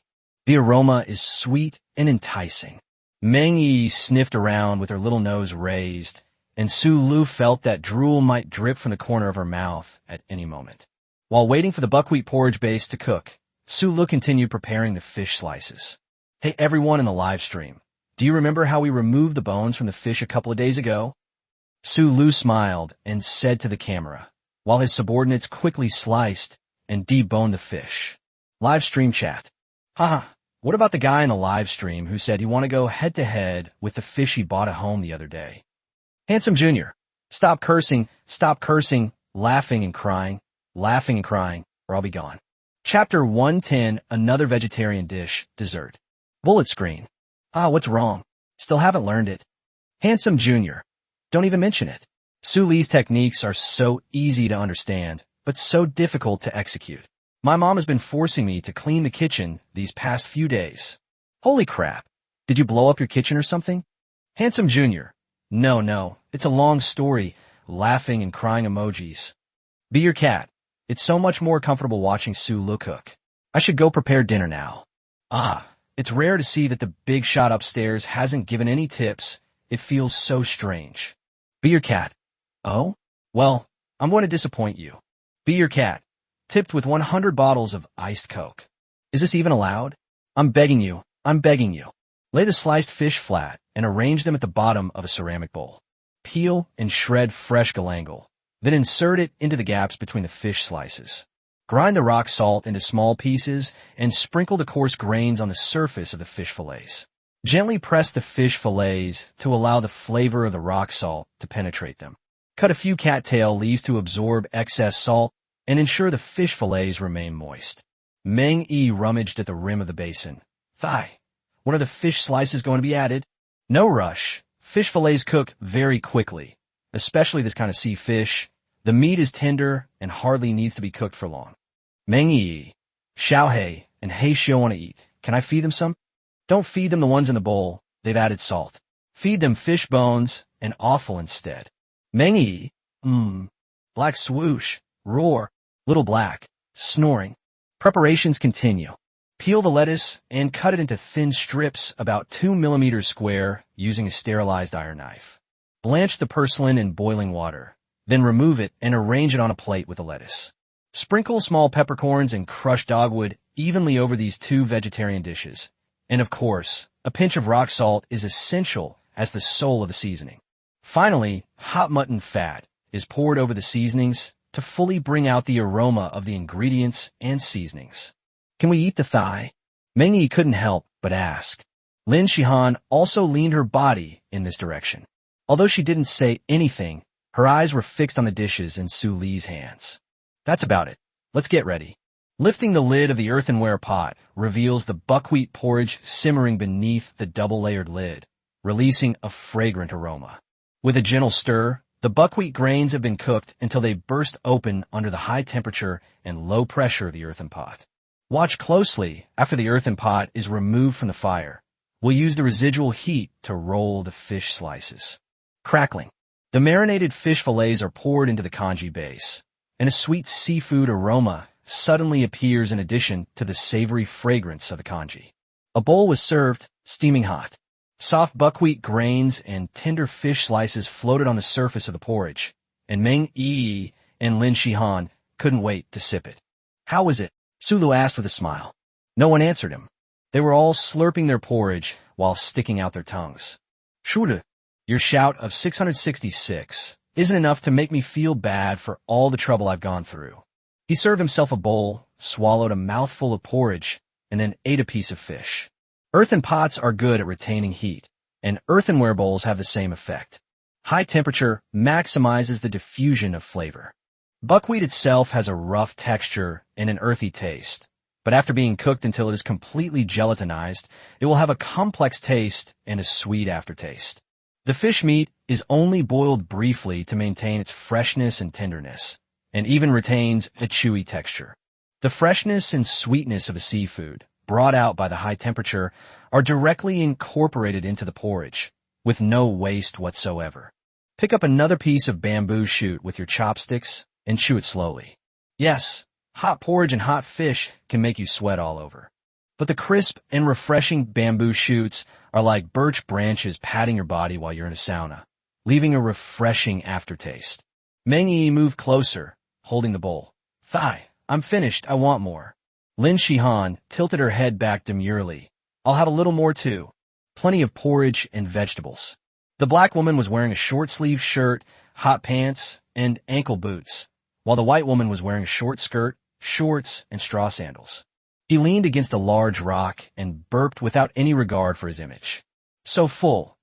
The aroma is sweet and enticing. Meng Yi sniffed around with her little nose raised, and Su Lu felt that drool might drip from the corner of her mouth at any moment. While waiting for the buckwheat porridge base to cook, Su Lu continued preparing the fish slices. Hey everyone in the live stream. Do you remember how we removed the bones from the fish a couple of days ago? Su Lu smiled and said to the camera, while his subordinates quickly sliced and deboned the fish. Live stream chat. Haha, what about the guy in the live stream who said he want to go head-to-head with the fish he bought at home the other day? Handsome Jr., stop cursing, laughing and crying, or I'll be gone. Chapter 110, Another Vegetarian Dish, Dessert. Bullet screen. What's wrong? Still haven't learned it. Handsome Jr., don't even mention it. Su Li's techniques are so easy to understand, but so difficult to execute. My mom has been forcing me to clean the kitchen these past few days. Holy crap. Did you blow up your kitchen or something? Handsome Jr., no, it's a long story, laughing and crying emojis. Be your cat. It's so much more comfortable watching Su Lu cook. I should go prepare dinner now. It's rare to see that the big shot upstairs hasn't given any tips. It feels so strange. Be your cat. Oh? Well, I'm going to disappoint you. Be your cat. Tipped with 100 bottles of iced Coke. Is this even allowed? I'm begging you. Lay the sliced fish flat and arrange them at the bottom of a ceramic bowl. Peel and shred fresh galangal. Then insert it into the gaps between the fish slices. Grind the rock salt into small pieces and sprinkle the coarse grains on the surface of the fish fillets. Gently press the fish fillets to allow the flavor of the rock salt to penetrate them. Cut a few cattail leaves to absorb excess salt and ensure the fish fillets remain moist. Meng Yi rummaged at the rim of the basin. Thigh. When are the fish slices going to be added? No rush. Fish fillets cook very quickly, especially this kind of sea fish. The meat is tender and hardly needs to be cooked for long. Meng Yi, Xiaohei, and Hei Xiu want to eat. Can I feed them some? Don't feed them the ones in the bowl. They've added salt. Feed them fish bones and offal instead. Meng Yi, black swoosh, roar, little black, snoring. Preparations continue. Peel the lettuce and cut it into thin strips about 2 millimeters square using a sterilized iron knife. Blanch the purslane in boiling water. Then remove it and arrange it on a plate with the lettuce. Sprinkle small peppercorns and crushed dogwood evenly over these two vegetarian dishes. And of course, a pinch of rock salt is essential as the soul of the seasoning. Finally, hot mutton fat is poured over the seasonings to fully bring out the aroma of the ingredients and seasonings. Can we eat the thigh? Meng Yi couldn't help but ask. Lin Shihan also leaned her body in this direction. Although she didn't say anything, her eyes were fixed on the dishes in Su Li's hands. That's about it. Let's get ready. Lifting the lid of the earthenware pot reveals the buckwheat porridge simmering beneath the double-layered lid, releasing a fragrant aroma. With a gentle stir, the buckwheat grains have been cooked until they burst open under the high temperature and low pressure of the earthen pot. Watch closely after the earthen pot is removed from the fire. We'll use the residual heat to roll the fish slices. Crackling. The marinated fish fillets are poured into the congee base, and a sweet seafood aroma suddenly appears in addition to the savory fragrance of the congee. A bowl was served, steaming hot. Soft buckwheat grains and tender fish slices floated on the surface of the porridge, and Meng Yi and Lin Shihan couldn't wait to sip it. How was it? Su Lu asked with a smile. No one answered him. They were all slurping their porridge while sticking out their tongues. Shude, your shout of 666 isn't enough to make me feel bad for all the trouble I've gone through. He served himself a bowl, swallowed a mouthful of porridge, and then ate a piece of fish. Earthen pots are good at retaining heat, and earthenware bowls have the same effect. High temperature maximizes the diffusion of flavor. Buckwheat itself has a rough texture and an earthy taste, but after being cooked until it is completely gelatinized, it will have a complex taste and a sweet aftertaste. The fish meat is only boiled briefly to maintain its freshness and tenderness, and even retains a chewy texture. The freshness and sweetness of a seafood, brought out by the high temperature, are directly incorporated into the porridge, with no waste whatsoever. Pick up another piece of bamboo shoot with your chopsticks and chew it slowly. Yes, hot porridge and hot fish can make you sweat all over. But the crisp and refreshing bamboo shoots are like birch branches patting your body while you're in a sauna, leaving a refreshing aftertaste. Meng Yi moved closer, holding the bowl. Thigh, I'm finished, I want more. Lin Shihan tilted her head back demurely, I'll have a little more too. Plenty of porridge and vegetables. The black woman was wearing a short-sleeved shirt, hot pants, and ankle boots, while the white woman was wearing a short skirt, shorts, and straw sandals. He leaned against a large rock and burped without any regard for his image. So full,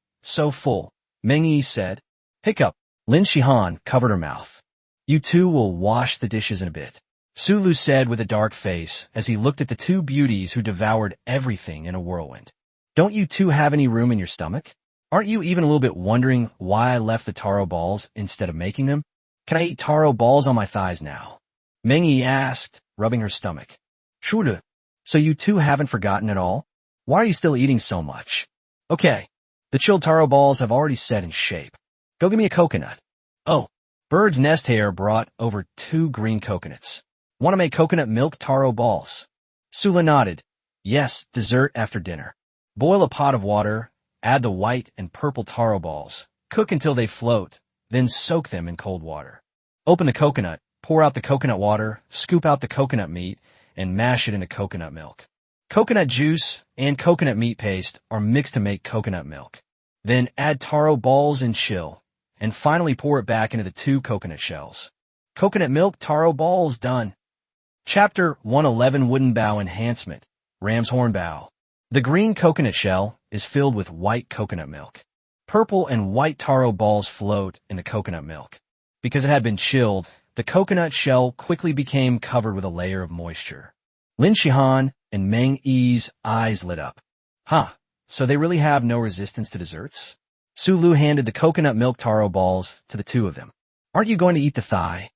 Meng Yi said. Hiccup. Lin Shihan covered her mouth. You two will wash the dishes in a bit, Sulu said with a dark face as he looked at the two beauties who devoured everything in a whirlwind. Don't you two have any room in your stomach? Aren't you even a little bit wondering why I left the taro balls instead of making them? Can I eat taro balls on my thighs now? Meng Yi asked, rubbing her stomach. Sure. So you two haven't forgotten at all? Why are you still eating so much? Okay. The chilled taro balls have already set in shape. Go get me a coconut. Oh. Bird's Nest Hair brought over 2 green coconuts. Want to make coconut milk taro balls? Sula nodded. Yes, dessert after dinner. Boil a pot of water, add the white and purple taro balls, cook until they float, then soak them in cold water. Open the coconut, pour out the coconut water, scoop out the coconut meat, and mash it into coconut milk. Coconut juice and coconut meat paste are mixed to make coconut milk. Then add taro balls and chill, and finally pour it back into the 2 coconut shells. Coconut milk taro balls done. Chapter 111 Wooden Bow Enhancement, Ram's Horn Bow. The green coconut shell is filled with white coconut milk. Purple and white taro balls float in the coconut milk. Because it had been chilled, the coconut shell quickly became covered with a layer of moisture. Lin Shihan and Meng Yi's eyes lit up. Huh, so they really have no resistance to desserts? Sulu handed the coconut milk taro balls to the 2 of them. Aren't you going to eat the thigh?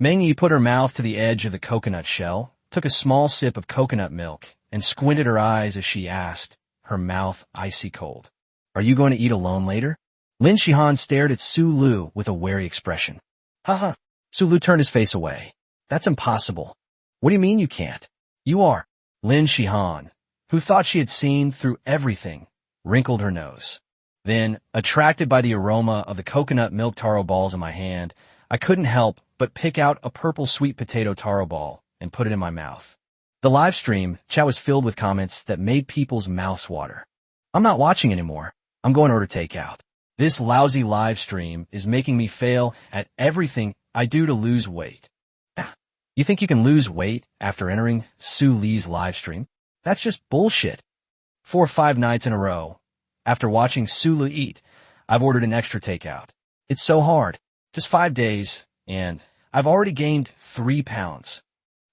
Meng Yi put her mouth to the edge of the coconut shell, took a small sip of coconut milk, and squinted her eyes as she asked, her mouth icy cold. Are you going to eat alone later? Lin Shihan stared at Sulu with a wary expression. Haha. Sulu turned his face away. That's impossible. What do you mean you can't? You are. Lin Shihan, who thought she had seen through everything, wrinkled her nose. Then, attracted by the aroma of the coconut milk taro balls in my hand, I couldn't help but pick out a purple sweet potato taro ball and put it in my mouth. The live stream chat was filled with comments that made people's mouths water. I'm not watching anymore. I'm going to order takeout. This lousy live stream is making me fail at everything I do to lose weight. You think you can lose weight after entering Su Li's live stream? That's just bullshit. 4 or 5 nights in a row, after watching Su Li eat, I've ordered an extra takeout. It's so hard. Just 5 days, and I've already gained 3 pounds.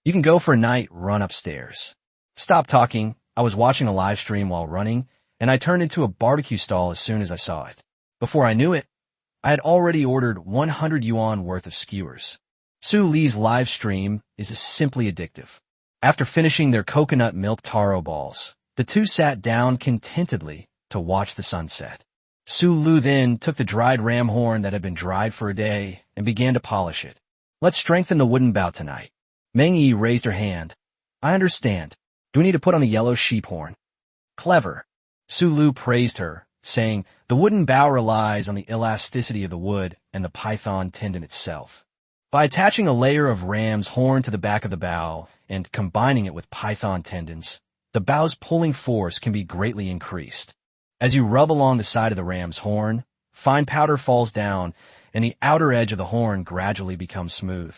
You can go for a night run upstairs. Stop talking. I was watching a live stream while running, and I turned into a barbecue stall as soon as I saw it. Before I knew it, I had already ordered 100 yuan worth of skewers. Su Li's live stream is simply addictive. After finishing their coconut milk taro balls, the 2 sat down contentedly to watch the sunset. Su Lu then took the dried ram horn that had been dried for a day and began to polish it. Let's strengthen the wooden bow tonight. Meng Yi raised her hand. I understand. Do we need to put on the yellow sheep horn? Clever. Su Lu praised her, saying, the wooden bow relies on the elasticity of the wood and the python tendon itself. By attaching a layer of ram's horn to the back of the bow and combining it with python tendons, the bow's pulling force can be greatly increased. As you rub along the side of the ram's horn, fine powder falls down and the outer edge of the horn gradually becomes smooth.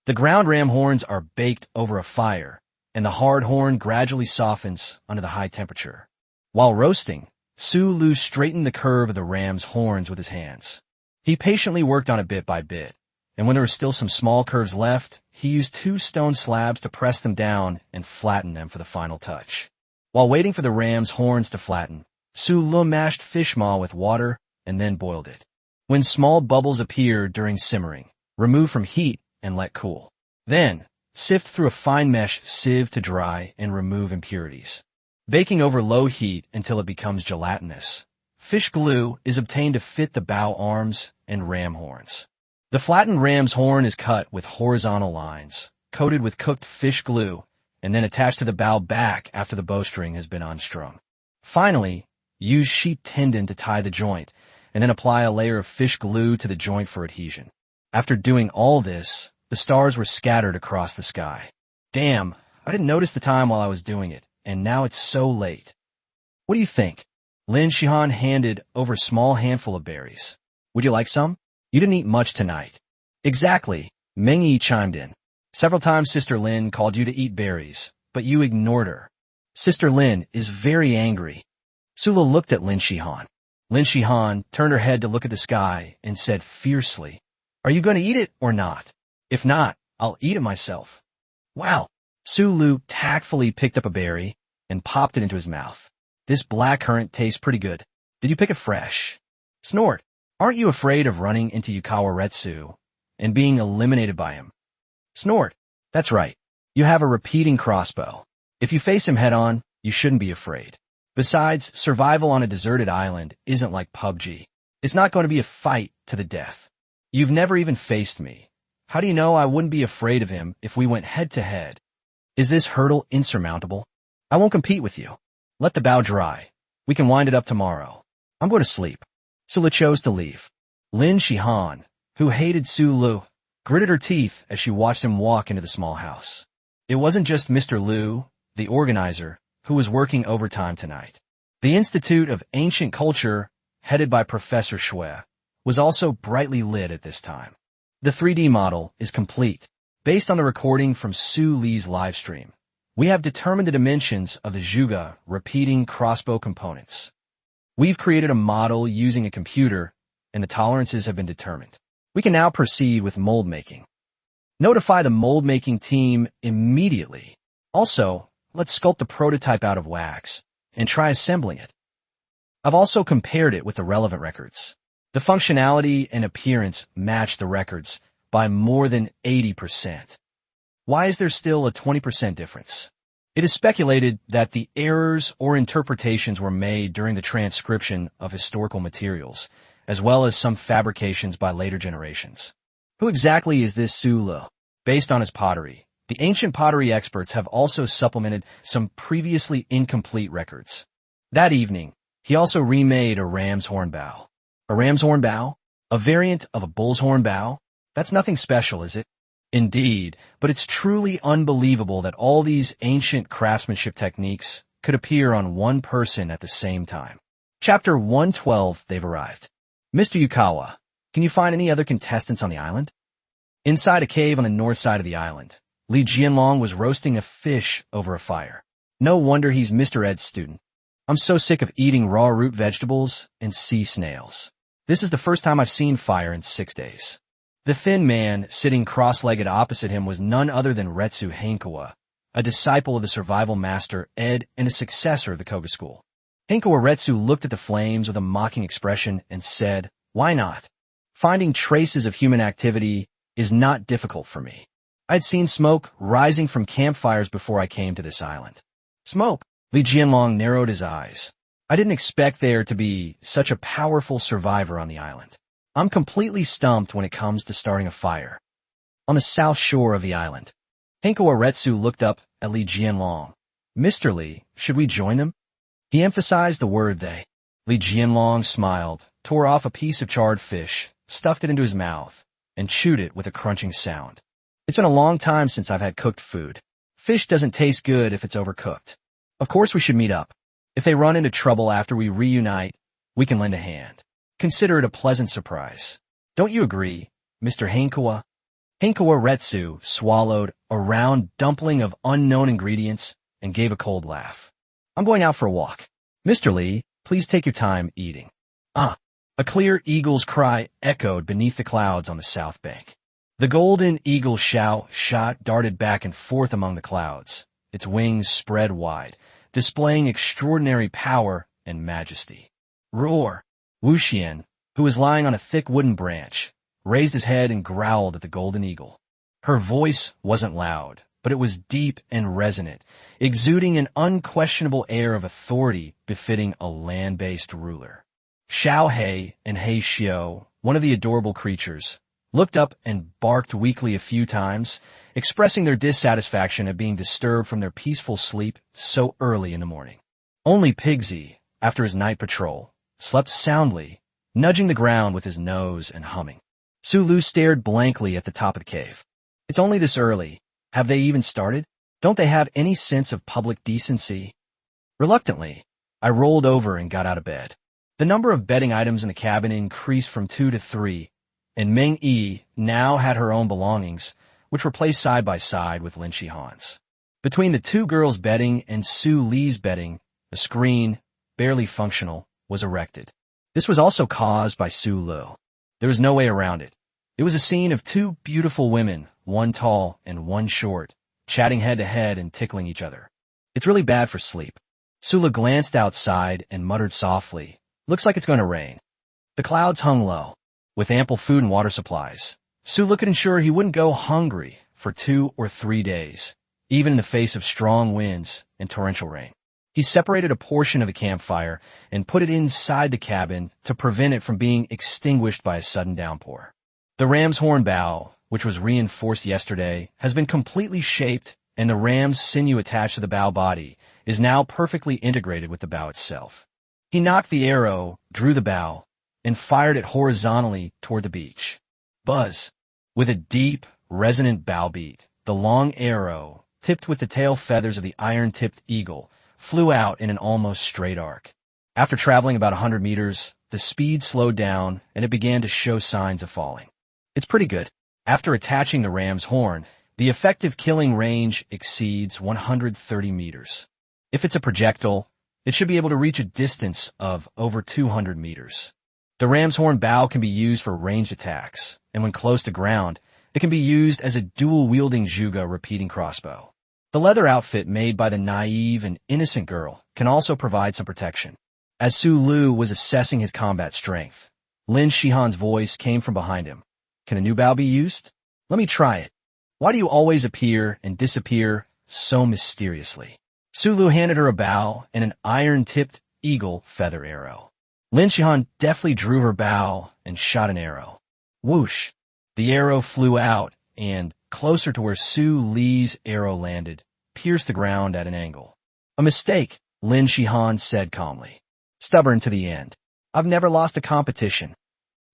The ground ram horns are baked over a fire, and the hard horn gradually softens under the high temperature. While roasting, Su Lu straightened the curve of the ram's horns with his hands. He patiently worked on it bit by bit, and when there were still some small curves left, he used 2 stone slabs to press them down and flatten them for the final touch. While waiting for the ram's horns to flatten, Su Lu mashed fish maw with water and then boiled it. When small bubbles appeared during simmering, remove from heat and let cool. Then, sift through a fine mesh sieve to dry and remove impurities. Baking over low heat until it becomes gelatinous. Fish glue is obtained to fit the bow arms and ram horns. The flattened ram's horn is cut with horizontal lines, coated with cooked fish glue, and then attached to the bow back after the bowstring has been unstrung. Finally, use sheep tendon to tie the joint, and then apply a layer of fish glue to the joint for adhesion. After doing all this, the stars were scattered across the sky. Damn, I didn't notice the time while I was doing it, and now it's so late. What do you think? Lin Shihan handed over a small handful of berries. Would you like some? You didn't eat much tonight. Exactly, Meng Yi chimed in. Several times Sister Lin called you to eat berries, but you ignored her. Sister Lin is very angry. Sula looked at Lin Shihan. Lin Shihan turned her head to look at the sky and said fiercely, Are you going to eat it or not? If not, I'll eat it myself. Wow. Sulu tactfully picked up a berry and popped it into his mouth. This blackcurrant tastes pretty good. Did you pick it fresh? Snort. Aren't you afraid of running into Yukawa Retsu and being eliminated by him? Snort. That's right. You have a repeating crossbow. If you face him head-on, you shouldn't be afraid. Besides, survival on a deserted island isn't like PUBG. It's not going to be a fight to the death. You've never even faced me. How do you know I wouldn't be afraid of him if we went head-to-head? Is this hurdle insurmountable? I won't compete with you. Let the bow dry. We can wind it up tomorrow. I'm going to sleep. Sula chose to leave. Lin Shihan, who hated Sulu, gritted her teeth as she watched him walk into the small house. It wasn't just Mr. Liu, the organizer, who was working overtime tonight. The Institute of Ancient Culture, headed by Professor Shui, was also brightly lit at this time. The 3D model is complete. Based on the recording from Su Li's livestream, we have determined the dimensions of the Zhuge repeating crossbow components. We've created a model using a computer, and the tolerances have been determined. We can now proceed with mold making. Notify the mold making team immediately. Also, let's sculpt the prototype out of wax and try assembling it. I've also compared it with the relevant records. The functionality and appearance match the records by more than 80%. Why is there still a 20% difference? It is speculated that the errors or interpretations were made during the transcription of historical materials, as well as some fabrications by later generations. Who exactly is this Sulu? Based on his pottery, the ancient pottery experts have also supplemented some previously incomplete records. That evening, he also remade a ram's horn bow. A ram's horn bow? A variant of a bull's horn bow? That's nothing special, is it? Indeed, but it's truly unbelievable that all these ancient craftsmanship techniques could appear on one person at the same time. Chapter 112, they've arrived. Mr. Yukawa, can you find any other contestants on the island? Inside a cave on the north side of the island, Li Jianlong was roasting a fish over a fire. No wonder he's Mr. Ed's student. I'm so sick of eating raw root vegetables and sea snails. This is the first time I've seen fire in 6 days. The thin man sitting cross-legged opposite him was none other than Retsu Hankawa, a disciple of the survival master Ed and a successor of the Koga school. Hankawa Retsu looked at the flames with a mocking expression and said, Why not? Finding traces of human activity is not difficult for me. I'd seen smoke rising from campfires before I came to this island. Smoke? Li Jianlong narrowed his eyes. I didn't expect there to be such a powerful survivor on the island. I'm completely stumped when it comes to starting a fire. On the south shore of the island, Hankawa Retsu looked up at Li Jianlong. Mr. Li, should we join them? He emphasized the word they. Li Jianlong smiled, tore off a piece of charred fish, stuffed it into his mouth, and chewed it with a crunching sound. It's been a long time since I've had cooked food. Fish doesn't taste good if it's overcooked. Of course we should meet up. If they run into trouble after we reunite, we can lend a hand. Consider it a pleasant surprise. Don't you agree, Mr. Hankawa? Hankawa Retsu swallowed a round dumpling of unknown ingredients and gave a cold laugh. I'm going out for a walk. Mr. Li, please take your time eating. Ah, a clear eagle's cry echoed beneath the clouds on the south bank. The golden eagle shot darted back and forth among the clouds, its wings spread wide, displaying extraordinary power and majesty. Roar! Wu Xian, who was lying on a thick wooden branch, raised his head and growled at the golden eagle. Her voice wasn't loud, but it was deep and resonant, exuding an unquestionable air of authority befitting a land-based ruler. Xiao He and He Xiao, one of the adorable creatures, looked up and barked weakly a few times, expressing their dissatisfaction at being disturbed from their peaceful sleep so early in the morning. Only Pigsy, after his night patrol, slept soundly, nudging the ground with his nose and humming. Sulu stared blankly at the top of the cave. It's only this early. Have they even started? Don't they have any sense of public decency? Reluctantly, I rolled over and got out of bed. The number of bedding items in the cabin increased from 2 to 3, and Meng Yi now had her own belongings, which were placed side by side with Lin Shihan's. Between the two girls' bedding and Su Li's bedding, a screen, barely functional, was erected. This was also caused by Su Lu. There was no way around it. It was a scene of two beautiful women, one tall and one short, chatting head to head and tickling each other. It's really bad for sleep. Su Lu glanced outside and muttered softly, "Looks like it's going to rain." The clouds hung low, with ample food and water supplies. Su Lu could ensure he wouldn't go hungry for 2 or 3 days, even in the face of strong winds and torrential rain. He separated a portion of the campfire and put it inside the cabin to prevent it from being extinguished by a sudden downpour. The ram's horn bow, which was reinforced yesterday, has been completely shaped, and the ram's sinew attached to the bow body is now perfectly integrated with the bow itself. He knocked the arrow, drew the bow, and fired it horizontally toward the beach. Buzz! With a deep, resonant bow beat, the long arrow, tipped with the tail feathers of the iron-tipped eagle, flew out in an almost straight arc. After traveling about 100 meters, the speed slowed down and it began to show signs of falling. It's pretty good. After attaching the ram's horn, the effective killing range exceeds 130 meters. If it's a projectile, it should be able to reach a distance of over 200 meters. The ram's horn bow can be used for ranged attacks, and when close to ground, it can be used as a dual-wielding Zhuge repeating crossbow. The leather outfit made by the naive and innocent girl can also provide some protection. As Su Lu was assessing his combat strength, Lin Shihan's voice came from behind him. "Can a new bow be used? Let me try it. Why do you always appear and disappear so mysteriously?" Su Lu handed her a bow and an iron-tipped eagle feather arrow. Lin Shihan deftly drew her bow and shot an arrow. Whoosh! The arrow flew out and, closer to where Su Li's arrow landed, pierced the ground at an angle. "A mistake," Lin Shihan said calmly. "Stubborn to the end. I've never lost a competition,"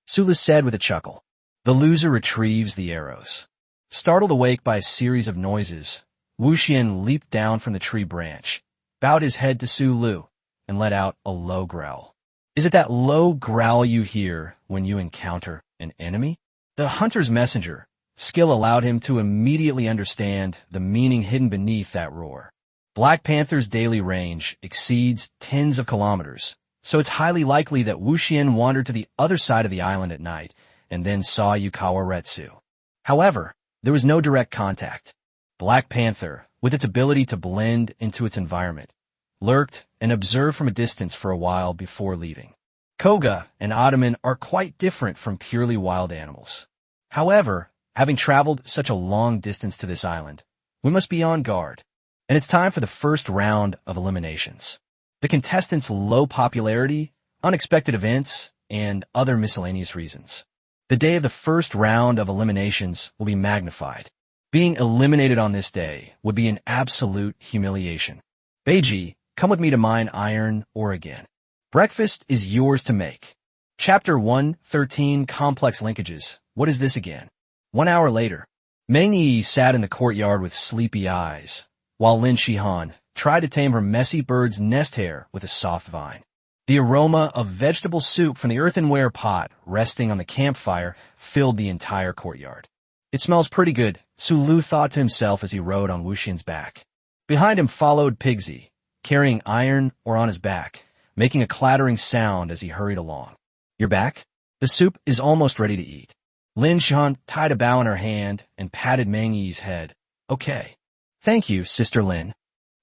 Su Li said with a chuckle. The loser retrieves the arrows. Startled awake by a series of noises, Wu Xian leaped down from the tree branch, bowed his head to Su Lu, and let out a low growl. Is it that low growl you hear when you encounter an enemy? The hunter's messenger skill allowed him to immediately understand the meaning hidden beneath that roar. Black Panther's daily range exceeds tens of kilometers, so it's highly likely that Wu Xian wandered to the other side of the island at night and then saw Yukawa Retsu. However, there was no direct contact. Black Panther, with its ability to blend into its environment, lurked and observed from a distance for a while before leaving. Koga and Ottoman are quite different from purely wild animals. However, having traveled such a long distance to this island, we must be on guard, and it's time for the first round of eliminations. The contestants' low popularity, unexpected events, and other miscellaneous reasons. The day of the first round of eliminations will be magnified. Being eliminated on this day would be an absolute humiliation. Beiji, come with me to mine iron ore again. Breakfast is yours to make. Chapter 113, Complex Linkages. What is this again? 1 hour later, Meng Yi sat in the courtyard with sleepy eyes, while Lin Shihan tried to tame her messy bird's nest hair with a soft vine. The aroma of vegetable soup from the earthenware pot resting on the campfire filled the entire courtyard. It smells pretty good, Su Lu thought to himself as he rode on Wu Xian's back. Behind him followed Pigsy, carrying iron ore on his back, making a clattering sound as he hurried along. You're back? The soup is almost ready to eat. Lin Shihan tied a bow in her hand and patted Meng Yi's head. Okay. Thank you, Sister Lin.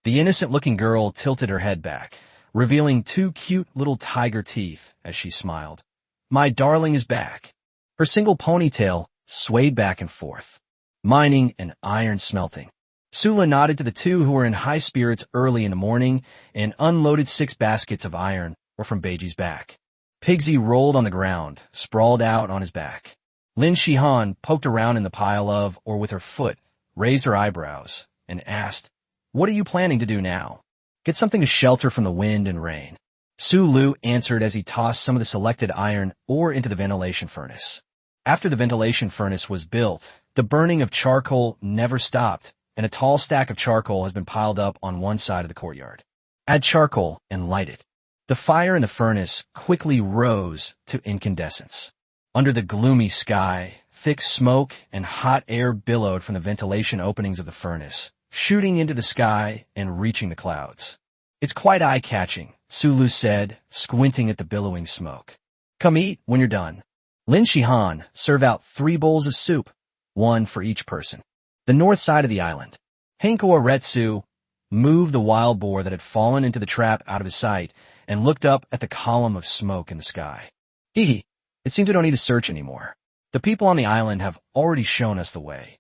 The innocent-looking girl tilted her head back, revealing 2 cute little tiger teeth as she smiled. My darling is back. Her single ponytail swayed back and forth, mining and iron smelting. Sula nodded to the two who were in high spirits early in the morning and unloaded 6 baskets of iron were from Beiji's back. Pigsy rolled on the ground, sprawled out on his back. Lin Shihan poked around in the pile of, or with her foot, raised her eyebrows, and asked, What are you planning to do now? Get something to shelter from the wind and rain. Su Lu answered as he tossed some of the selected iron ore into the ventilation furnace. After the ventilation furnace was built, the burning of charcoal never stopped, and a tall stack of charcoal has been piled up on one side of the courtyard. Add charcoal and light it. The fire in the furnace quickly rose to incandescence. Under the gloomy sky, thick smoke and hot air billowed from the ventilation openings of the furnace, shooting into the sky and reaching the clouds. "It's quite eye-catching," Sulu said, squinting at the billowing smoke. "Come eat when you're done." Lin Shihan served out 3 bowls of soup, 1 for each person. The north side of the island. Hanko Aretsu moved the wild boar that had fallen into the trap out of his sight and looked up at the column of smoke in the sky. "Hee, it seems we don't need to search anymore. The people on the island have already shown us the way."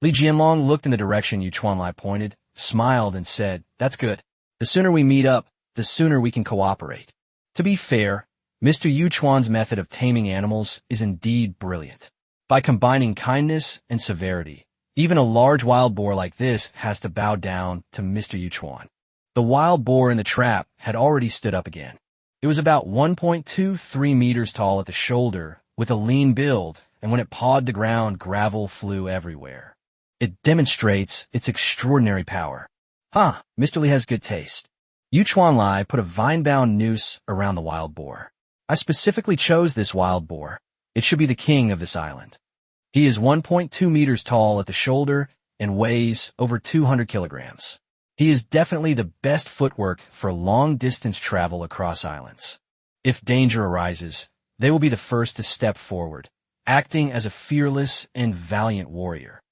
Li Jianlong looked in the direction Yu Chuanlai pointed, smiled, and said, "That's good. The sooner we meet up, the sooner we can cooperate." To be fair, Mr. Yu Chuan's method of taming animals is indeed brilliant. By combining kindness and severity, even a large wild boar like this has to bow down to Mr. Yu Chuan. The wild boar in the trap had already stood up again. It was about 1.23 meters tall at the shoulder, with a lean build, and when it pawed the ground, gravel flew everywhere. It demonstrates its extraordinary power. Mr. Li has good taste. Yu Chuanlai put a vine-bound noose around the wild boar. "I specifically chose this wild boar. It should be the king of this island. He is 1.2 meters tall at the shoulder and weighs over 200 kilograms. He is definitely the best footwork for long-distance travel across islands. If danger arises, they will be the first to step forward, acting as a fearless and valiant warrior.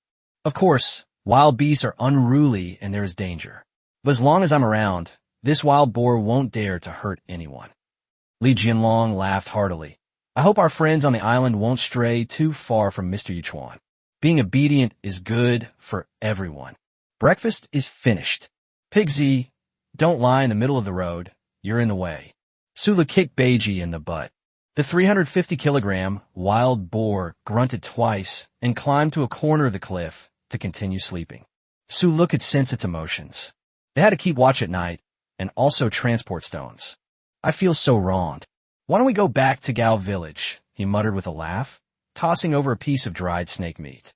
Of course, wild beasts are unruly and there is danger. But as long as I'm around, this wild boar won't dare to hurt anyone." Li Jianlong laughed heartily. "I hope our friends on the island won't stray too far from Mr. Yu Chuan. Being obedient is good for everyone. Breakfast is finished. Pigsy, don't lie in the middle of the road. You're in the way." Sula kicked Beiji in the butt. The 350-kilogram wild boar grunted twice and climbed to a corner of the cliff to continue sleeping. Sula could sense its emotions. They had to keep watch at night and also transport stones. "I feel so wronged. Why don't we go back to Gao village?" he muttered with a laugh, tossing over a piece of dried snake meat.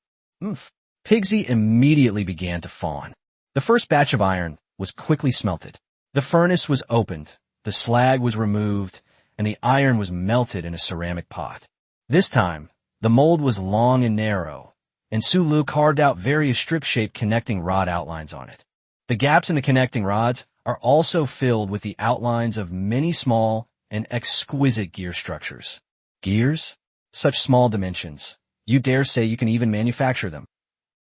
Pigsy immediately began to fawn. The first batch of iron was quickly smelted. The furnace was opened, the slag was removed, and the iron was melted in a ceramic pot. This time, the mold was long and narrow, and Sulu carved out various strip-shaped connecting rod outlines on it. The gaps in the connecting rods are also filled with the outlines of many small and exquisite gear structures. Gears? Such small dimensions. You dare say you can even manufacture them.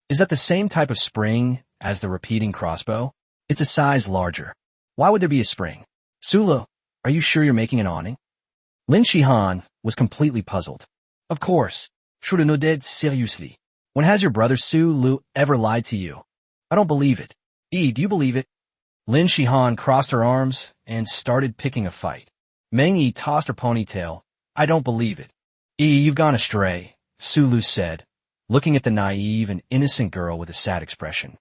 Is that the same type of spring as the repeating crossbow? It's a size larger. Why would there be a spring? Sulu, are you sure you're making an awning? Lin Shihan was completely puzzled. Of course. Je ne did seriously. When has your brother Sulu ever lied to you? I don't believe it. Do you believe it? Lin Shihan crossed her arms and started picking a fight. Meng Yi tossed her ponytail. I don't believe it. You've gone astray, Sulu said, looking at the naive and innocent girl with a sad expression.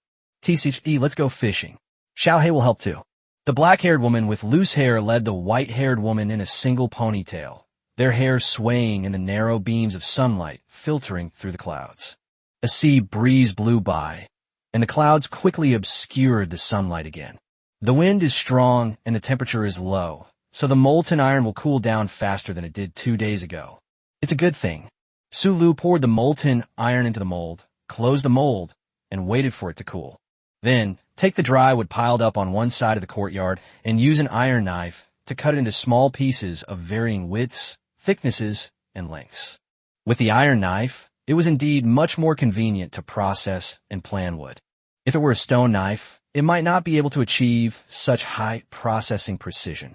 Let's go fishing. Xiaohei will help too. The black-haired woman with loose hair led the white-haired woman in a single ponytail, their hair swaying in the narrow beams of sunlight filtering through the clouds. A sea breeze blew by, and the clouds quickly obscured the sunlight again. The wind is strong and the temperature is low, so the molten iron will cool down faster than it did 2 days ago. It's a good thing. Sulu poured the molten iron into the mold, closed the mold, and waited for it to cool. Then, take the dry wood piled up on one side of the courtyard and use an iron knife to cut it into small pieces of varying widths, thicknesses, and lengths. With the iron knife, it was indeed much more convenient to process and plan wood. If it were a stone knife, it might not be able to achieve such high processing precision.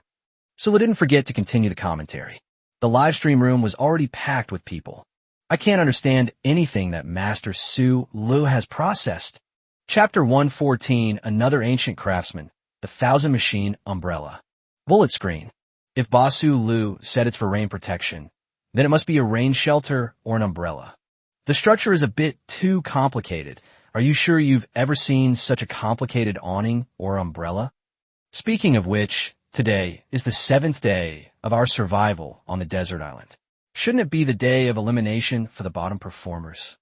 Sula didn't forget to continue the commentary. The live stream room was already packed with people. I can't understand anything that Master Sulu has processed. Chapter 114, Another Ancient Craftsman, the 1000 Machine Umbrella. Bullet screen. If Basu Lu said it's for rain protection, then it must be a rain shelter or an umbrella. The structure is a bit too complicated. Are you sure you've ever seen such a complicated awning or umbrella? Speaking of which, today is the 7th day of our survival on the desert island. Shouldn't it be the day of elimination for the bottom performers?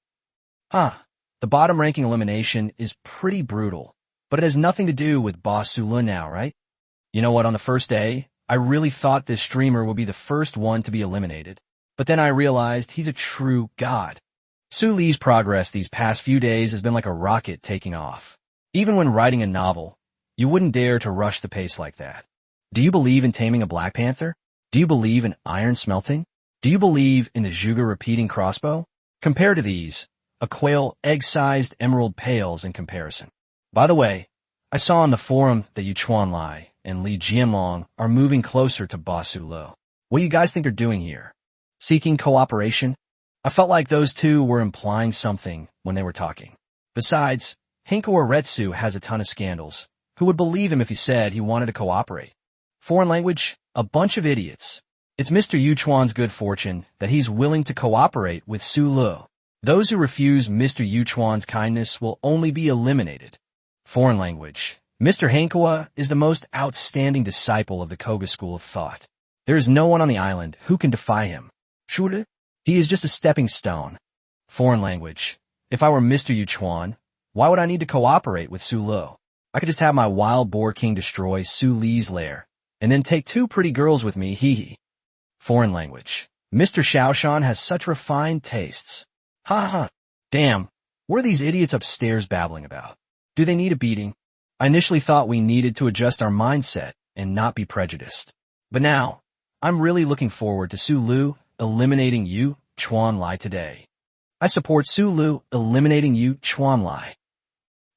The bottom ranking elimination is pretty brutal, but it has nothing to do with Boss Sulu now, right? You know what, on the first day, I really thought this streamer would be the first one to be eliminated, but then I realized he's a true god. Su Lee's progress these past few days has been like a rocket taking off. Even when writing a novel, you wouldn't dare to rush the pace like that. Do you believe in taming a black panther? Do you believe in iron smelting? Do you believe in the Zhuge repeating crossbow? Compare to these, a quail egg-sized emerald pales in comparison. By the way, I saw on the forum that Yuchuan Lai and Li Jianlong are moving closer to Boss Su Lo. What do you guys think they're doing here? Seeking cooperation? I felt like those two were implying something when they were talking. Besides, Henko Retsu has a ton of scandals. Who would believe him if he said he wanted to cooperate? Foreign language? A bunch of idiots. It's Mr. Yuchuan's good fortune that he's willing to cooperate with Su Lu. Those who refuse Mr. Yuchuan's kindness will only be eliminated. Foreign language. Mr. Hankoa is the most outstanding disciple of the Koga school of thought. There is no one on the island who can defy him. Shure? He is just a stepping stone. Foreign language. If I were Mr. Yuchuan, why would I need to cooperate with Su Lu? I could just have my wild boar king destroy Su Li's lair, and then take 2 pretty girls with me, hee hee. Foreign language. Mr. Xiaoshan has such refined tastes. Ha ha. Damn, what are these idiots upstairs babbling about? Do they need a beating? I initially thought we needed to adjust our mindset and not be prejudiced. But now, I'm really looking forward to Su Lu eliminating Yu Chuan Lai today. I support Su Lu eliminating Yu Chuan Lai.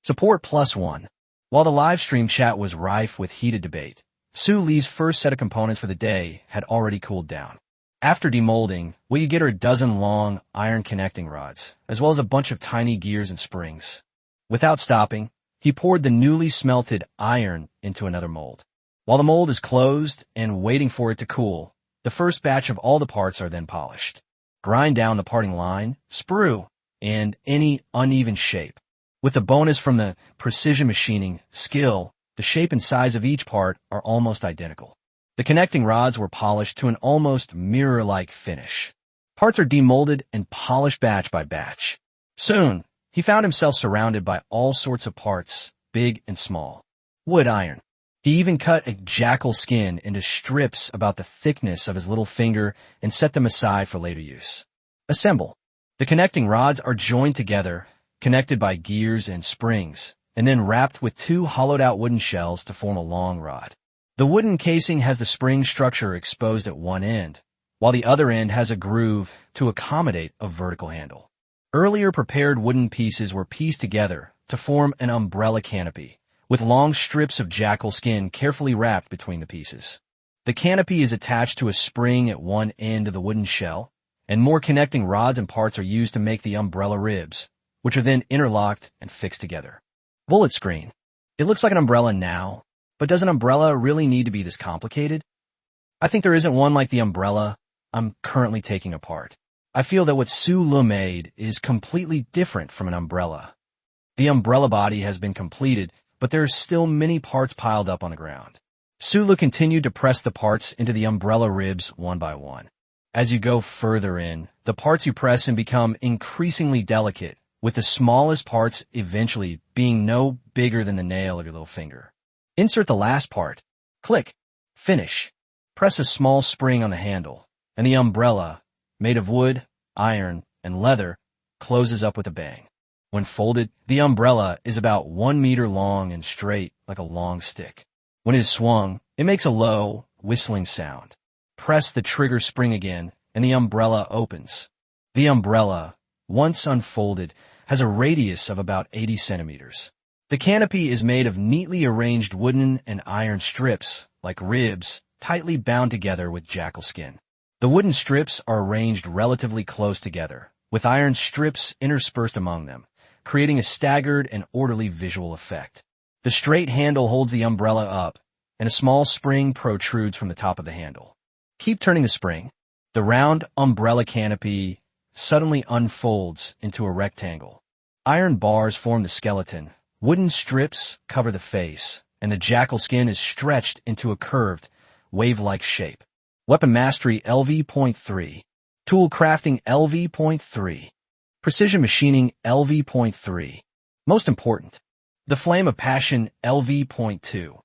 Support +1. While the live stream chat was rife with heated debate, Su Li's first set of components for the day had already cooled down. After demolding, what you get are a dozen long iron connecting rods, as well as a bunch of tiny gears and springs. Without stopping, he poured the newly smelted iron into another mold. While the mold is closed and waiting for it to cool, the first batch of all the parts are then polished. Grind down the parting line, sprue, and any uneven shape. With the bonus from the precision machining skill, the shape and size of each part are almost identical. The connecting rods were polished to an almost mirror-like finish. Parts are demolded and polished batch by batch. Soon, he found himself surrounded by all sorts of parts, big and small. Wood iron. He even cut a jackal skin into strips about the thickness of his little finger and set them aside for later use. Assemble. The connecting rods are joined together, connected by gears and springs, and then wrapped with 2 hollowed-out wooden shells to form a long rod. The wooden casing has the spring structure exposed at one end, while the other end has a groove to accommodate a vertical handle. Earlier prepared wooden pieces were pieced together to form an umbrella canopy, with long strips of jackal skin carefully wrapped between the pieces. The canopy is attached to a spring at one end of the wooden shell, and more connecting rods and parts are used to make the umbrella ribs, which are then interlocked and fixed together. Bullet screen. It looks like an umbrella now, but does an umbrella really need to be this complicated? I think there isn't one like the umbrella I'm currently taking apart. I feel that what Su Lu made is completely different from an umbrella. The umbrella body has been completed, but there are still many parts piled up on the ground. Su Lu continued to press the parts into the umbrella ribs one by one. As you go further in, the parts you press in become increasingly delicate, with the smallest parts eventually being no bigger than the nail of your little finger. Insert the last part. Click. Finish. Press a small spring on the handle, and the umbrella, made of wood, iron, and leather, closes up with a bang. When folded, the umbrella is about 1 meter long and straight like a long stick. When it is swung, it makes a low, whistling sound. Press the trigger spring again, and the umbrella opens. The umbrella, once unfolded, has a radius of about 80 centimeters. The canopy is made of neatly arranged wooden and iron strips, like ribs, tightly bound together with jackal skin. The wooden strips are arranged relatively close together, with iron strips interspersed among them, creating a staggered and orderly visual effect. The straight handle holds the umbrella up, and a small spring protrudes from the top of the handle. Keep turning the spring. The round umbrella canopy suddenly unfolds into a rectangle. Iron bars form the skeleton, wooden strips cover the face, and the jackal skin is stretched into a curved, wave-like shape. Weapon Mastery LV.3. Tool Crafting LV.3. Precision Machining LV.3. Most important, the Flame of Passion LV.2.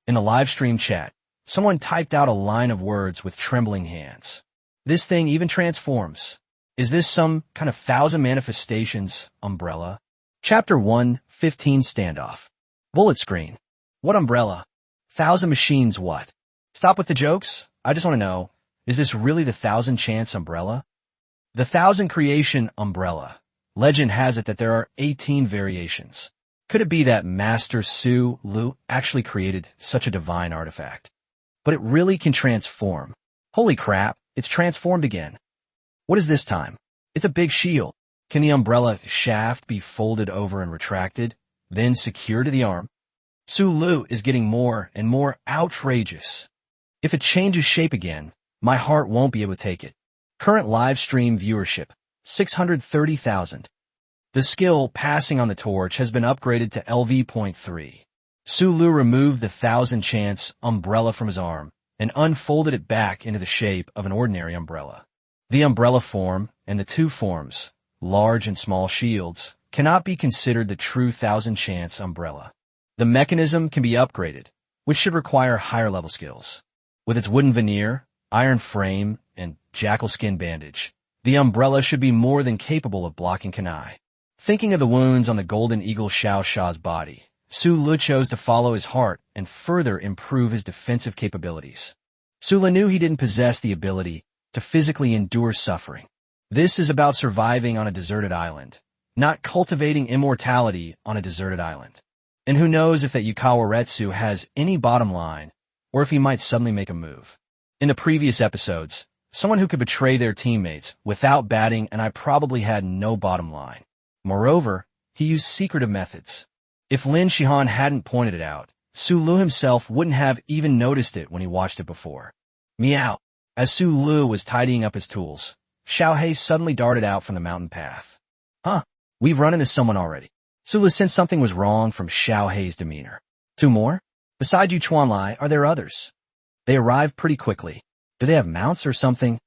In the live stream chat, Someone typed out a line of words with trembling hands. This thing even transforms. Is this some kind of 1,000 manifestations umbrella? Chapter 1, 15 Standoff. Bullet screen. What umbrella? 1,000 machines what? Stop with the jokes. I just want to know, is this really the 1,000 chance umbrella? The 1,000 creation umbrella. Legend has it that there are 18 variations. Could it be that Master Su Lu actually created such a divine artifact? But it really can transform. Holy crap, it's transformed again. What is this time? It's a big shield. Can the umbrella shaft be folded over and retracted, then secured to the arm? Su Lu is getting more and more outrageous. If it changes shape again, my heart won't be able to take it. Current live stream viewership, 630,000. The skill passing on the torch has been upgraded to LV.3. Su Lu removed the 1,000 chance umbrella from his arm and unfolded it back into the shape of an ordinary umbrella. The umbrella form and the two forms, large and small shields, cannot be considered the true 1,000 chance umbrella. The mechanism can be upgraded, which should require higher level skills. With its wooden veneer, iron frame, and jackal skin bandage, the umbrella should be more than capable of blocking kunai. Thinking of the wounds on the golden eagle Xiao Sha's body, Su Lu chose to follow his heart and further improve his defensive capabilities. Su Lu knew he didn't possess the ability to physically endure suffering. This is about surviving on a deserted island, not cultivating immortality on a deserted island. And who knows if that Yukawa Retsu has any bottom line, or if he might suddenly make a move. In the previous episodes, someone who could betray their teammates without batting, and I probably had no bottom line. Moreover, he used secretive methods. If Lin Shihan hadn't pointed it out, Su Lu himself wouldn't have even noticed it when he watched it before. Meow. As Su Lu was tidying up his tools, Xiao Hei suddenly darted out from the mountain path. Huh, we've run into someone already. Su Lu sensed something was wrong from Xiao Hei's demeanor. Two more? Besides you Chuanlai, are there others? They arrived pretty quickly. Do they have mounts or something?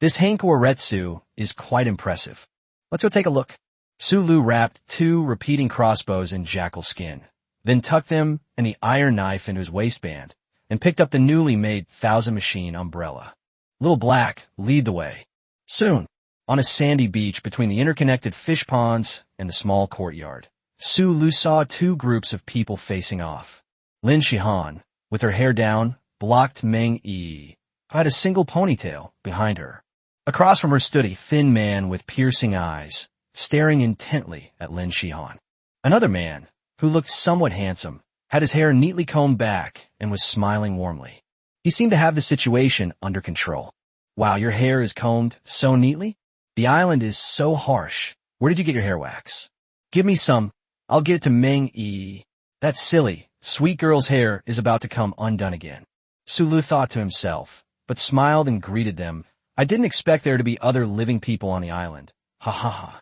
This Hankor Retsu is quite impressive. Let's go take a look. Su Lu wrapped 2 repeating crossbows in jackal skin, then tucked them and the iron knife into his waistband, and picked up the newly made 1,000 machine umbrella. Little Black, lead the way. Soon, on a sandy beach between the interconnected fish ponds and the small courtyard, Su Lu saw 2 groups of people facing off. Lin Shihan, with her hair down, blocked Meng Yi, who had a single ponytail, behind her. Across from her stood a thin man with piercing eyes, staring intently at Lin Shihan. Another man, who looked somewhat handsome, had his hair neatly combed back and was smiling warmly. He seemed to have the situation under control. Wow, your hair is combed so neatly? The island is so harsh. Where did you get your hair wax? Give me some. I'll give it to Meng Yi. That's silly. Sweet girl's hair is about to come undone again. Su Lu thought to himself, but smiled and greeted them. I didn't expect there to be other living people on the island. Ha ha ha.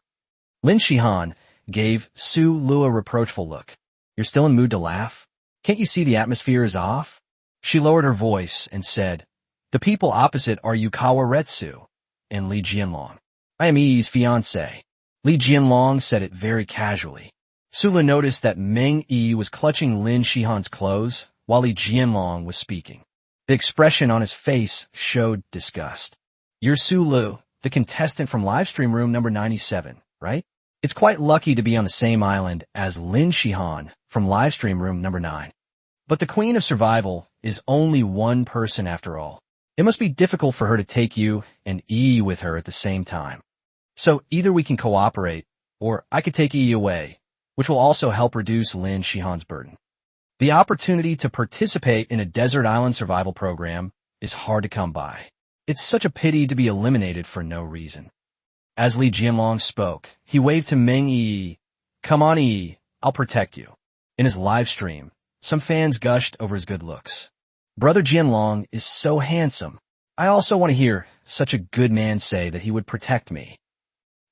Lin Shihan gave Su Lu a reproachful look. You're still in mood to laugh? Can't you see the atmosphere is off? She lowered her voice and said, the people opposite are Yukawa Retsu and Li Jianlong. I am Yi's fiancé. Li Jianlong said it very casually. Su Lu noticed that Meng Yi was clutching Lin Shihan's clothes while Li Jianlong was speaking. The expression on his face showed disgust. You're Su Lu, the contestant from livestream room number 97, right? It's quite lucky to be on the same island as Lin Shihan from livestream room number 9. But the Queen of Survival is only one person after all. It must be difficult for her to take you and Yi with her at the same time. So either we can cooperate, or I could take Yi away, which will also help reduce Lin Shihan's burden. The opportunity to participate in a desert island survival program is hard to come by. It's such a pity to be eliminated for no reason. As Li Jianlong spoke, he waved to Meng Yi. Come on, Yi, I'll protect you. In his live stream, some fans gushed over his good looks. Brother Jianlong is so handsome. I also want to hear such a good man say that he would protect me.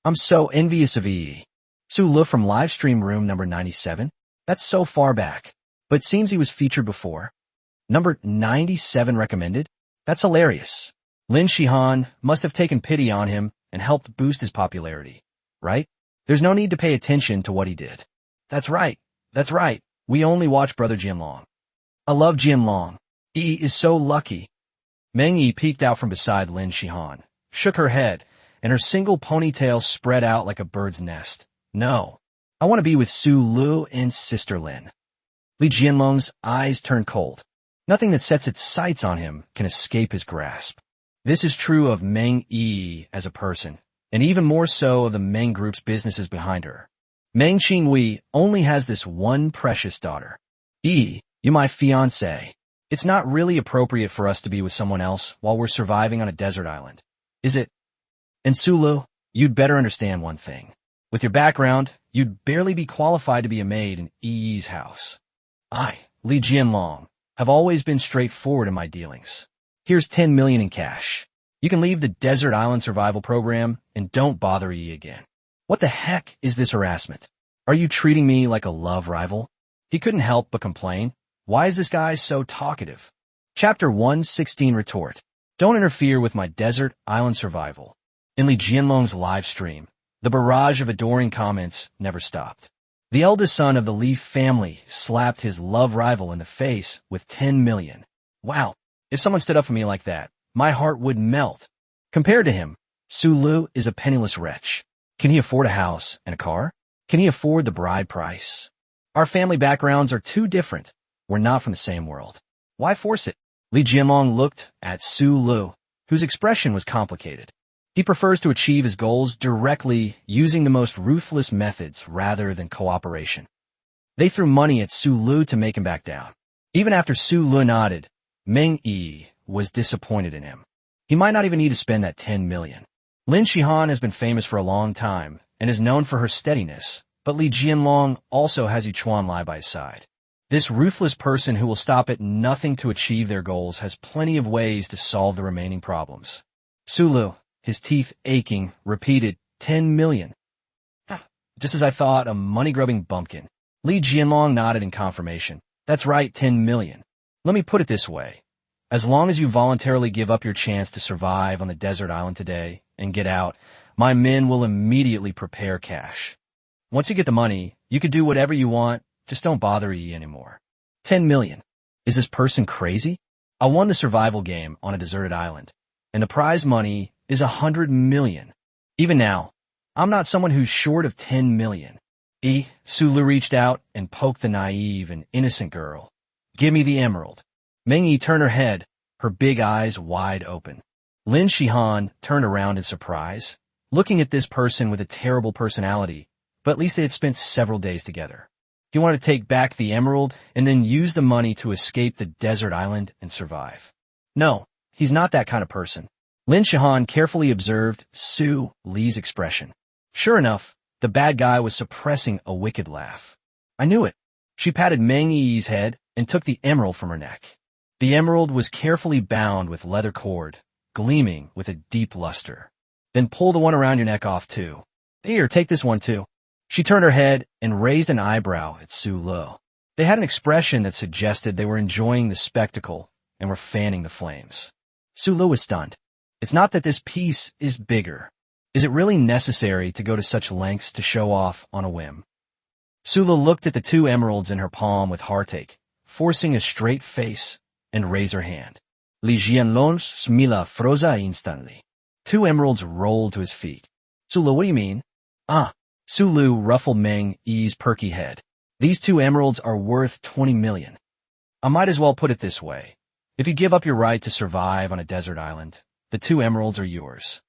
I'm so envious of Yi. Su Lu from livestream room number 97? That's so far back. But seems he was featured before. Number 97 recommended? That's hilarious. Lin Shihan must have taken pity on him and helped boost his popularity, right? There's no need to pay attention to what he did. That's right. We only watch Brother Jianlong. I love Jianlong. Yi is so lucky. Meng Yi peeked out from beside Lin Shihan, shook her head, and her single ponytail spread out like a bird's nest. No, I want to be with Su Lu and Sister Lin. Li Jianlong's eyes turned cold. Nothing that sets its sights on him can escape his grasp. This is true of Meng Yi as a person, and even more so of the Meng Group's businesses behind her. Meng Qingwei only has this one precious daughter. Yi, you my fiancé. It's not really appropriate for us to be with someone else while we're surviving on a desert island, is it? And Sulu, you'd better understand one thing. With your background, you'd barely be qualified to be a maid in Yi's house. I, Li Jianlong, have always been straightforward in my dealings. Here's 10 million in cash. You can leave the desert island survival program and don't bother Yi again. What the heck is this harassment? Are you treating me like a love rival? He couldn't help but complain. Why is this guy so talkative? Chapter 116 Retort. Don't interfere with my desert island survival. In Li Jianlong's live stream, the barrage of adoring comments never stopped. The eldest son of the Li family slapped his love rival in the face with 10 million. Wow, if someone stood up for me like that, my heart would melt. Compared to him, Su Lu is a penniless wretch. Can he afford a house and a car? Can he afford the bride price? Our family backgrounds are too different. We're not from the same world. Why force it? Li Jianlong looked at Su Lu, whose expression was complicated. He prefers to achieve his goals directly using the most ruthless methods rather than cooperation. They threw money at Su Lu to make him back down. Even after Su Lu nodded, Meng Yi was disappointed in him. He might not even need to spend that 10 million. Lin Shihan has been famous for a long time and is known for her steadiness, but Li Jianlong also has Yuchuan Lai by his side. This ruthless person who will stop at nothing to achieve their goals has plenty of ways to solve the remaining problems. Su Lu, his teeth aching, repeated, 10 million. Just as I thought, a money-grubbing bumpkin. Li Jianlong nodded in confirmation. That's right, 10 million. Let me put it this way. As long as you voluntarily give up your chance to survive on the desert island today and get out, my men will immediately prepare cash. Once you get the money, you can do whatever you want, just don't bother Yi anymore. 10 million. Is this person crazy? I won the survival game on a deserted island, and the prize money is 100 million. Even now, I'm not someone who's short of 10 million. Su Lu reached out and poked the naive and innocent girl. Give me the emerald. Meng Yi turned her head, her big eyes wide open. Lin Shihan turned around in surprise, looking at this person with a terrible personality, but at least they had spent several days together. He wanted to take back the emerald and then use the money to escape the desert island and survive. No, he's not that kind of person. Lin Shihan carefully observed Su Li's expression. Sure enough, the bad guy was suppressing a wicked laugh. I knew it. She patted Meng Yi's head and took the emerald from her neck. The emerald was carefully bound with leather cord, gleaming with a deep luster. Then pull the one around your neck off too. Here, take this one too. She turned her head and raised an eyebrow at Su Lu. They had an expression that suggested they were enjoying the spectacle and were fanning the flames. Su Lu was stunned. It's not that this piece is bigger. Is it really necessary to go to such lengths to show off on a whim? Su Lu looked at the two emeralds in her palm with heartache, forcing a straight face, and raised her hand. Li Jianlong's smila froze instantly. 2 emeralds rolled to his feet. Su Lu, what do you mean? Su Lu ruffled Meng Yi's perky head. These 2 emeralds are worth 20 million. I might as well put it this way. If you give up your right to survive on a desert island, the 2 emeralds are yours.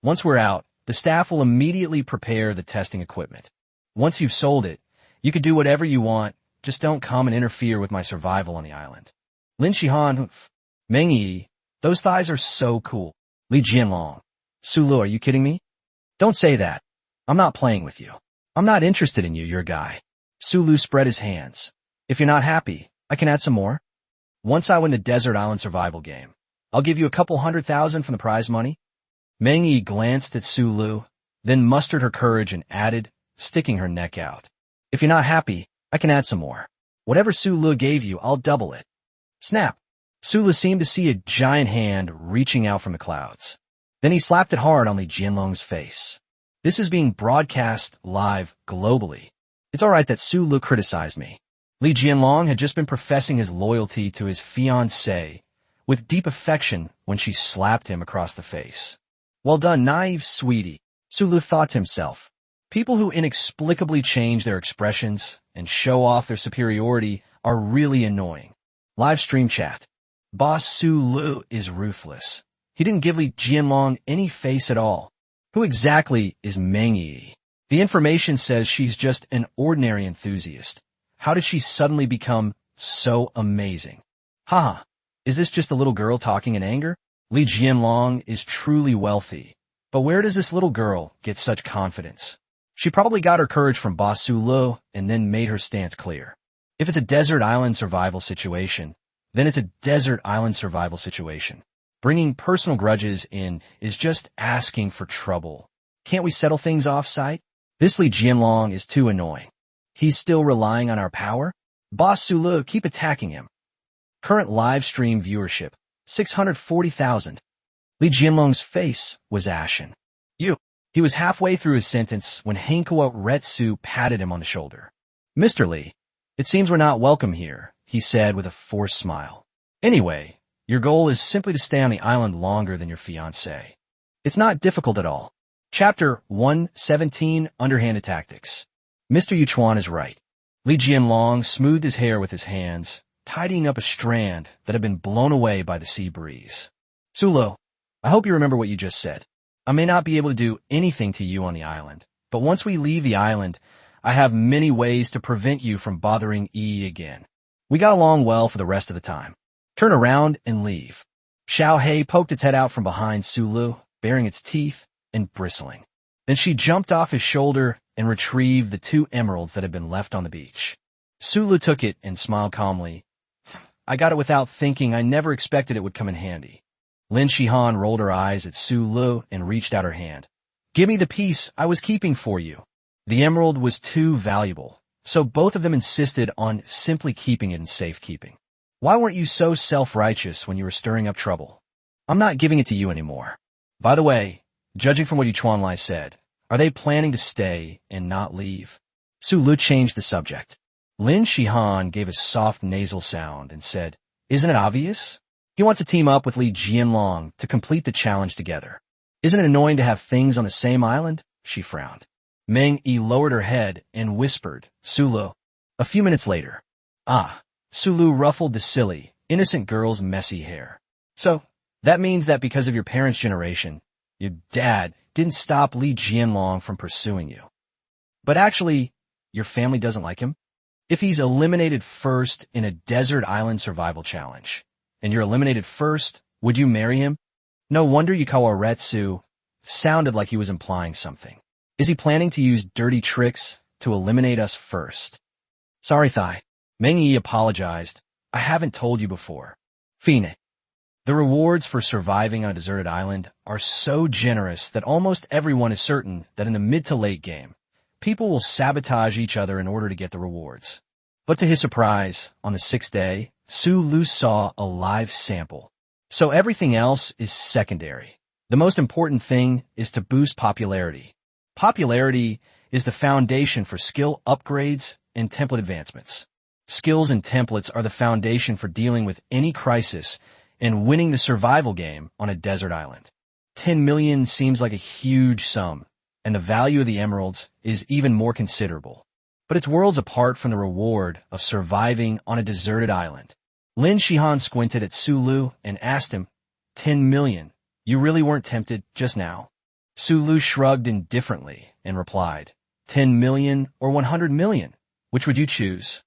Once we're out, the staff will immediately prepare the testing equipment. Once you've sold it, you can do whatever you want, just don't come and interfere with my survival on the island. Lin Shihan, Meng Yi, those thighs are so cool. Li Jianlong. Su Lu, are you kidding me? Don't say that. I'm not playing with you. I'm not interested in you, you're a guy. Su Lu spread his hands. If you're not happy, I can add some more. Once I win the desert island survival game, I'll give you a couple 100,000 from the prize money. Meng Yi glanced at Su Lu, then mustered her courage and added, sticking her neck out. If you're not happy, I can add some more. Whatever Su Lu gave you, I'll double it. Snap. Su Lu seemed to see a giant hand reaching out from the clouds. Then he slapped it hard on Li Jianlong's face. This is being broadcast live globally. It's alright that Su Lu criticized me. Li Jianlong had just been professing his loyalty to his fiancée with deep affection when she slapped him across the face. Well done, naive sweetie, Sulu thought to himself. People who inexplicably change their expressions and show off their superiority are really annoying. Live stream chat. Boss Sulu is ruthless. He didn't give Li Jianlong any face at all. Who exactly is Meng Yi? The information says she's just an ordinary enthusiast. How did she suddenly become so amazing? Haha, is this just a little girl talking in anger? Li Jianlong is truly wealthy. But where does this little girl get such confidence? She probably got her courage from Boss Sulu and then made her stance clear. If it's a desert island survival situation, then it's a desert island survival situation. Bringing personal grudges in is just asking for trouble. Can't we settle things off-site? This Li Jianlong is too annoying. He's still relying on our power? Boss Sulu, keep attacking him. Current live stream viewership, 640,000. Li Jianlong's face was ashen. He was halfway through his sentence when Henkwa Retsu patted him on the shoulder. Mr. Li, it seems we're not welcome here, he said with a forced smile. Anyway, your goal is simply to stay on the island longer than your fiancé. It's not difficult at all. Chapter 117, Underhanded Tactics. Mr. Yuchuan is right. Li Jianlong smoothed his hair with his hands, tidying up a strand that had been blown away by the sea breeze. Sulu, I hope you remember what you just said. I may not be able to do anything to you on the island, but once we leave the island, I have many ways to prevent you from bothering E again. We got along well for the rest of the time. Turn around and leave. Xiao Hei poked its head out from behind Sulu, baring its teeth and bristling. Then she jumped off his shoulder and retrieved the 2 emeralds that had been left on the beach. Sulu took it and smiled calmly. I got it without thinking. I never expected it would come in handy. Lin Shihan rolled her eyes at Sulu and reached out her hand. Give me the piece I was keeping for you. The emerald was too valuable, so both of them insisted on simply keeping it in safekeeping. Why weren't you so self-righteous when you were stirring up trouble? I'm not giving it to you anymore. By the way, judging from what Yuchuanlai said, are they planning to stay and not leave? Sulu changed the subject. Lin Shihan gave a soft nasal sound and said, Isn't it obvious? He wants to team up with Li Jianlong to complete the challenge together. Isn't it annoying to have things on the same island? She frowned. Meng Yi lowered her head and whispered, Sulu. A few minutes later. Sulu ruffled the silly, innocent girl's messy hair. So, that means that because of your parents' generation, your dad didn't stop Li Jianlong from pursuing you. But actually, your family doesn't like him? If he's eliminated first in a desert island survival challenge, and you're eliminated first, would you marry him? No wonder Yukawa Retsu sounded like he was implying something. Is he planning to use dirty tricks to eliminate us first? Sorry, Thai. Meng Yi apologized. I haven't told you before. Fine. The rewards for surviving on a deserted island are so generous that almost everyone is certain that in the mid to late game, people will sabotage each other in order to get the rewards. But to his surprise, on the 6th day, Sulu saw a live sample. So everything else is secondary. The most important thing is to boost popularity. Popularity is the foundation for skill upgrades and template advancements. Skills and templates are the foundation for dealing with any crisis and winning the survival game on a desert island. 10 million seems like a huge sum, and the value of the emeralds is even more considerable. But it's worlds apart from the reward of surviving on a deserted island. Lin Shihan squinted at Sulu and asked him, 10 million. You really weren't tempted just now? Sulu shrugged indifferently and replied, 10 million or 100 million? Which would you choose?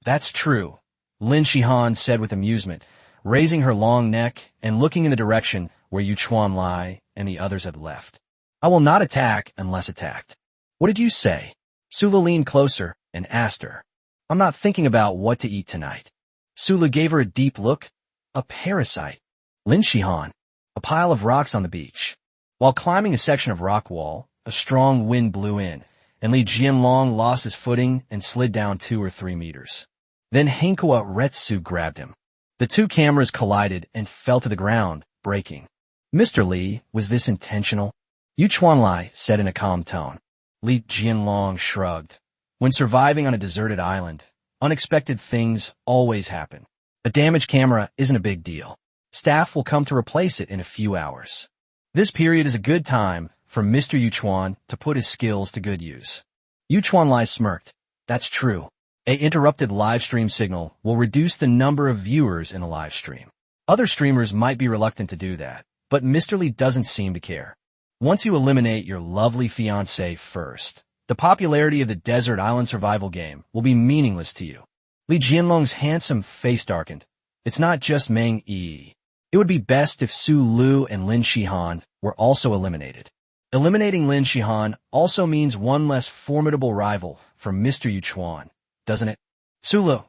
That's true, Lin Shihan said with amusement, raising her long neck and looking in the direction where Yuchuanlai and the others had left. I will not attack unless attacked. What did you say? Sulu leaned closer and asked her. I'm not thinking about what to eat tonight. Sulu gave her a deep look. A parasite. Lin Shihan. A pile of rocks on the beach. While climbing a section of rock wall, a strong wind blew in, and Li Jianlong lost his footing and slid down 2 or 3 meters. Then Henkwa Retsu grabbed him. The 2 cameras collided and fell to the ground, breaking. Mr. Li, was this intentional? Yuchuanlai said in a calm tone. Li Jianlong shrugged. When surviving on a deserted island, Unexpected things always happen. A damaged camera isn't a big deal. Staff will come to replace it in a few hours. This period is a good time for Mr. Yuchuan to put his skills to good use. Yuchuan Lai smirked. That's true. A interrupted live stream signal will reduce the number of viewers in a live stream. Other streamers might be reluctant to do that, but Mr. Lee doesn't seem to care. Once you eliminate your lovely fiancé first, the popularity of the desert island survival game will be meaningless to you. Li Jianlong's handsome face darkened. It's not just Meng Yi. It would be best if Su Lu and Lin Shihan were also eliminated. Eliminating Lin Shihan also means one less formidable rival for Mr. Yuchuan, doesn't it? Su Lu,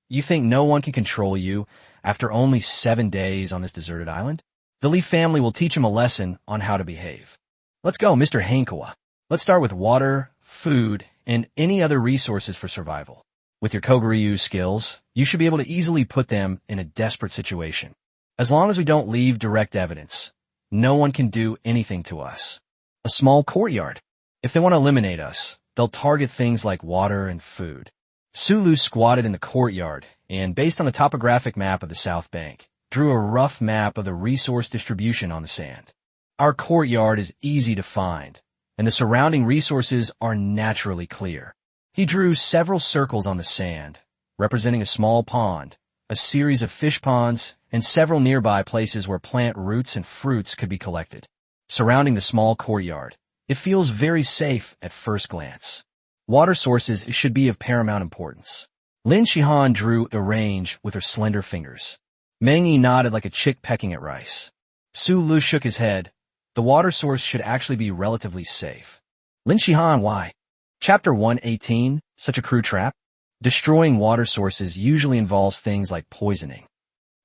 you think no one can control you after only 7 days on this deserted island? The Li family will teach him a lesson on how to behave. Let's go, Mr. Hankawa. Let's start with water, food, and any other resources for survival. With your Koguryu skills, you should be able to easily put them in a desperate situation. As long as we don't leave direct evidence, no one can do anything to us. A small courtyard. If they want to eliminate us, they'll target things like water and food. Sulu squatted in the courtyard and, based on the topographic map of the South Bank, drew a rough map of the resource distribution on the sand. Our courtyard is easy to find, and the surrounding resources are naturally clear. He drew several circles on the sand, representing a small pond, a series of fish ponds, and several nearby places where plant roots and fruits could be collected. Surrounding the small courtyard, it feels very safe at first glance. Water sources should be of paramount importance. Lin Shihan drew a range with her slender fingers. Meng Yi nodded like a chick pecking at rice. Su Lu shook his head. The water source should actually be relatively safe. Lin Shihan, why? Chapter 118, such a crude trap? Destroying water sources usually involves things like poisoning.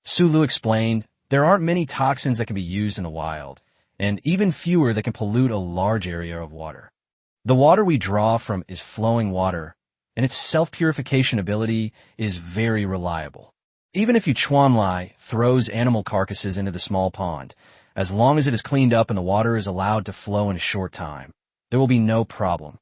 Su Lu explained, there aren't many toxins that can be used in the wild, and even fewer that can pollute a large area of water. The water we draw from is flowing water, and its self-purification ability is very reliable. Even if Yuchuan Lai throws animal carcasses into the small pond, as long as it is cleaned up and the water is allowed to flow in a short time, there will be no problem.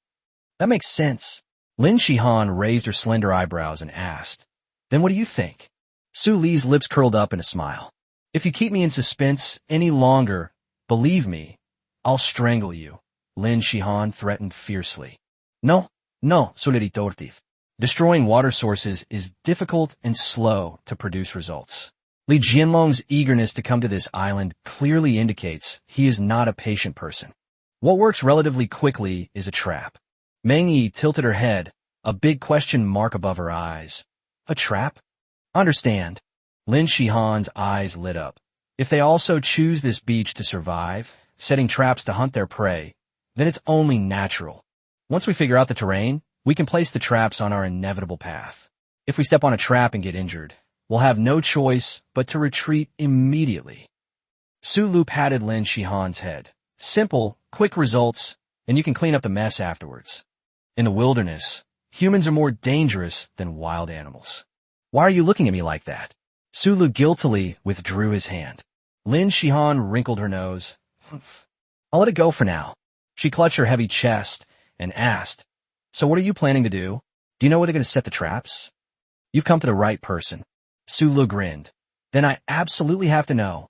That makes sense. Lin Shihan raised her slender eyebrows and asked, then what do you think? Su Li's lips curled up in a smile. If you keep me in suspense any longer, believe me, I'll strangle you, Lin Shihan threatened fiercely. No, Soleritortif. Destroying water sources is difficult and slow to produce results. Li Jianlong's eagerness to come to this island clearly indicates he is not a patient person. What works relatively quickly is a trap. Meng Yi tilted her head, a big question mark above her eyes. A trap? Understand. Lin Shihan's eyes lit up. If they also choose this beach to survive, setting traps to hunt their prey, then it's only natural. Once we figure out the terrain, we can place the traps on our inevitable path. If we step on a trap and get injured, we'll have no choice but to retreat immediately. Su Lu patted Lin Shihan's head. Simple, quick results, and you can clean up the mess afterwards. In the wilderness, humans are more dangerous than wild animals. Why are you looking at me like that? Su Lu guiltily withdrew his hand. Lin Shihan wrinkled her nose. I'll let it go for now. She clutched her heavy chest and asked, so what are you planning to do? Do you know where they're going to set the traps? You've come to the right person. Su Lu grinned. Then I absolutely have to know.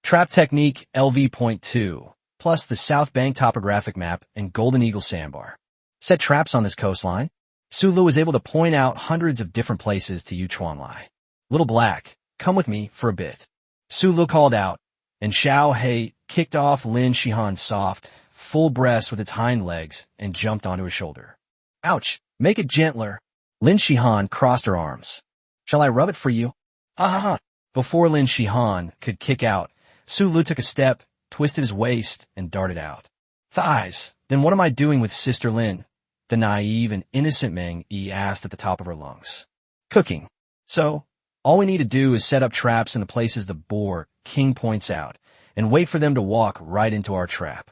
Trap technique LV.2, plus the South Bank topographic map and Golden Eagle sandbar. Set traps on this coastline. Su Lu was able to point out hundreds of different places to Yuchuan Lai. Little Black, come with me for a bit. Su Lu called out, and Xiao Hei kicked off Lin Shihan's soft, full breast with its hind legs and jumped onto his shoulder. Ouch, make it gentler. Lin Shihan crossed her arms. Shall I rub it for you? Ha. Before Lin Shihan could kick out, Su Lu took a step, twisted his waist, and darted out. Thighs, then what am I doing with Sister Lin? The naive and innocent Meng Yi asked at the top of her lungs. Cooking. So, all we need to do is set up traps in the places the boar, King points out, and wait for them to walk right into our trap.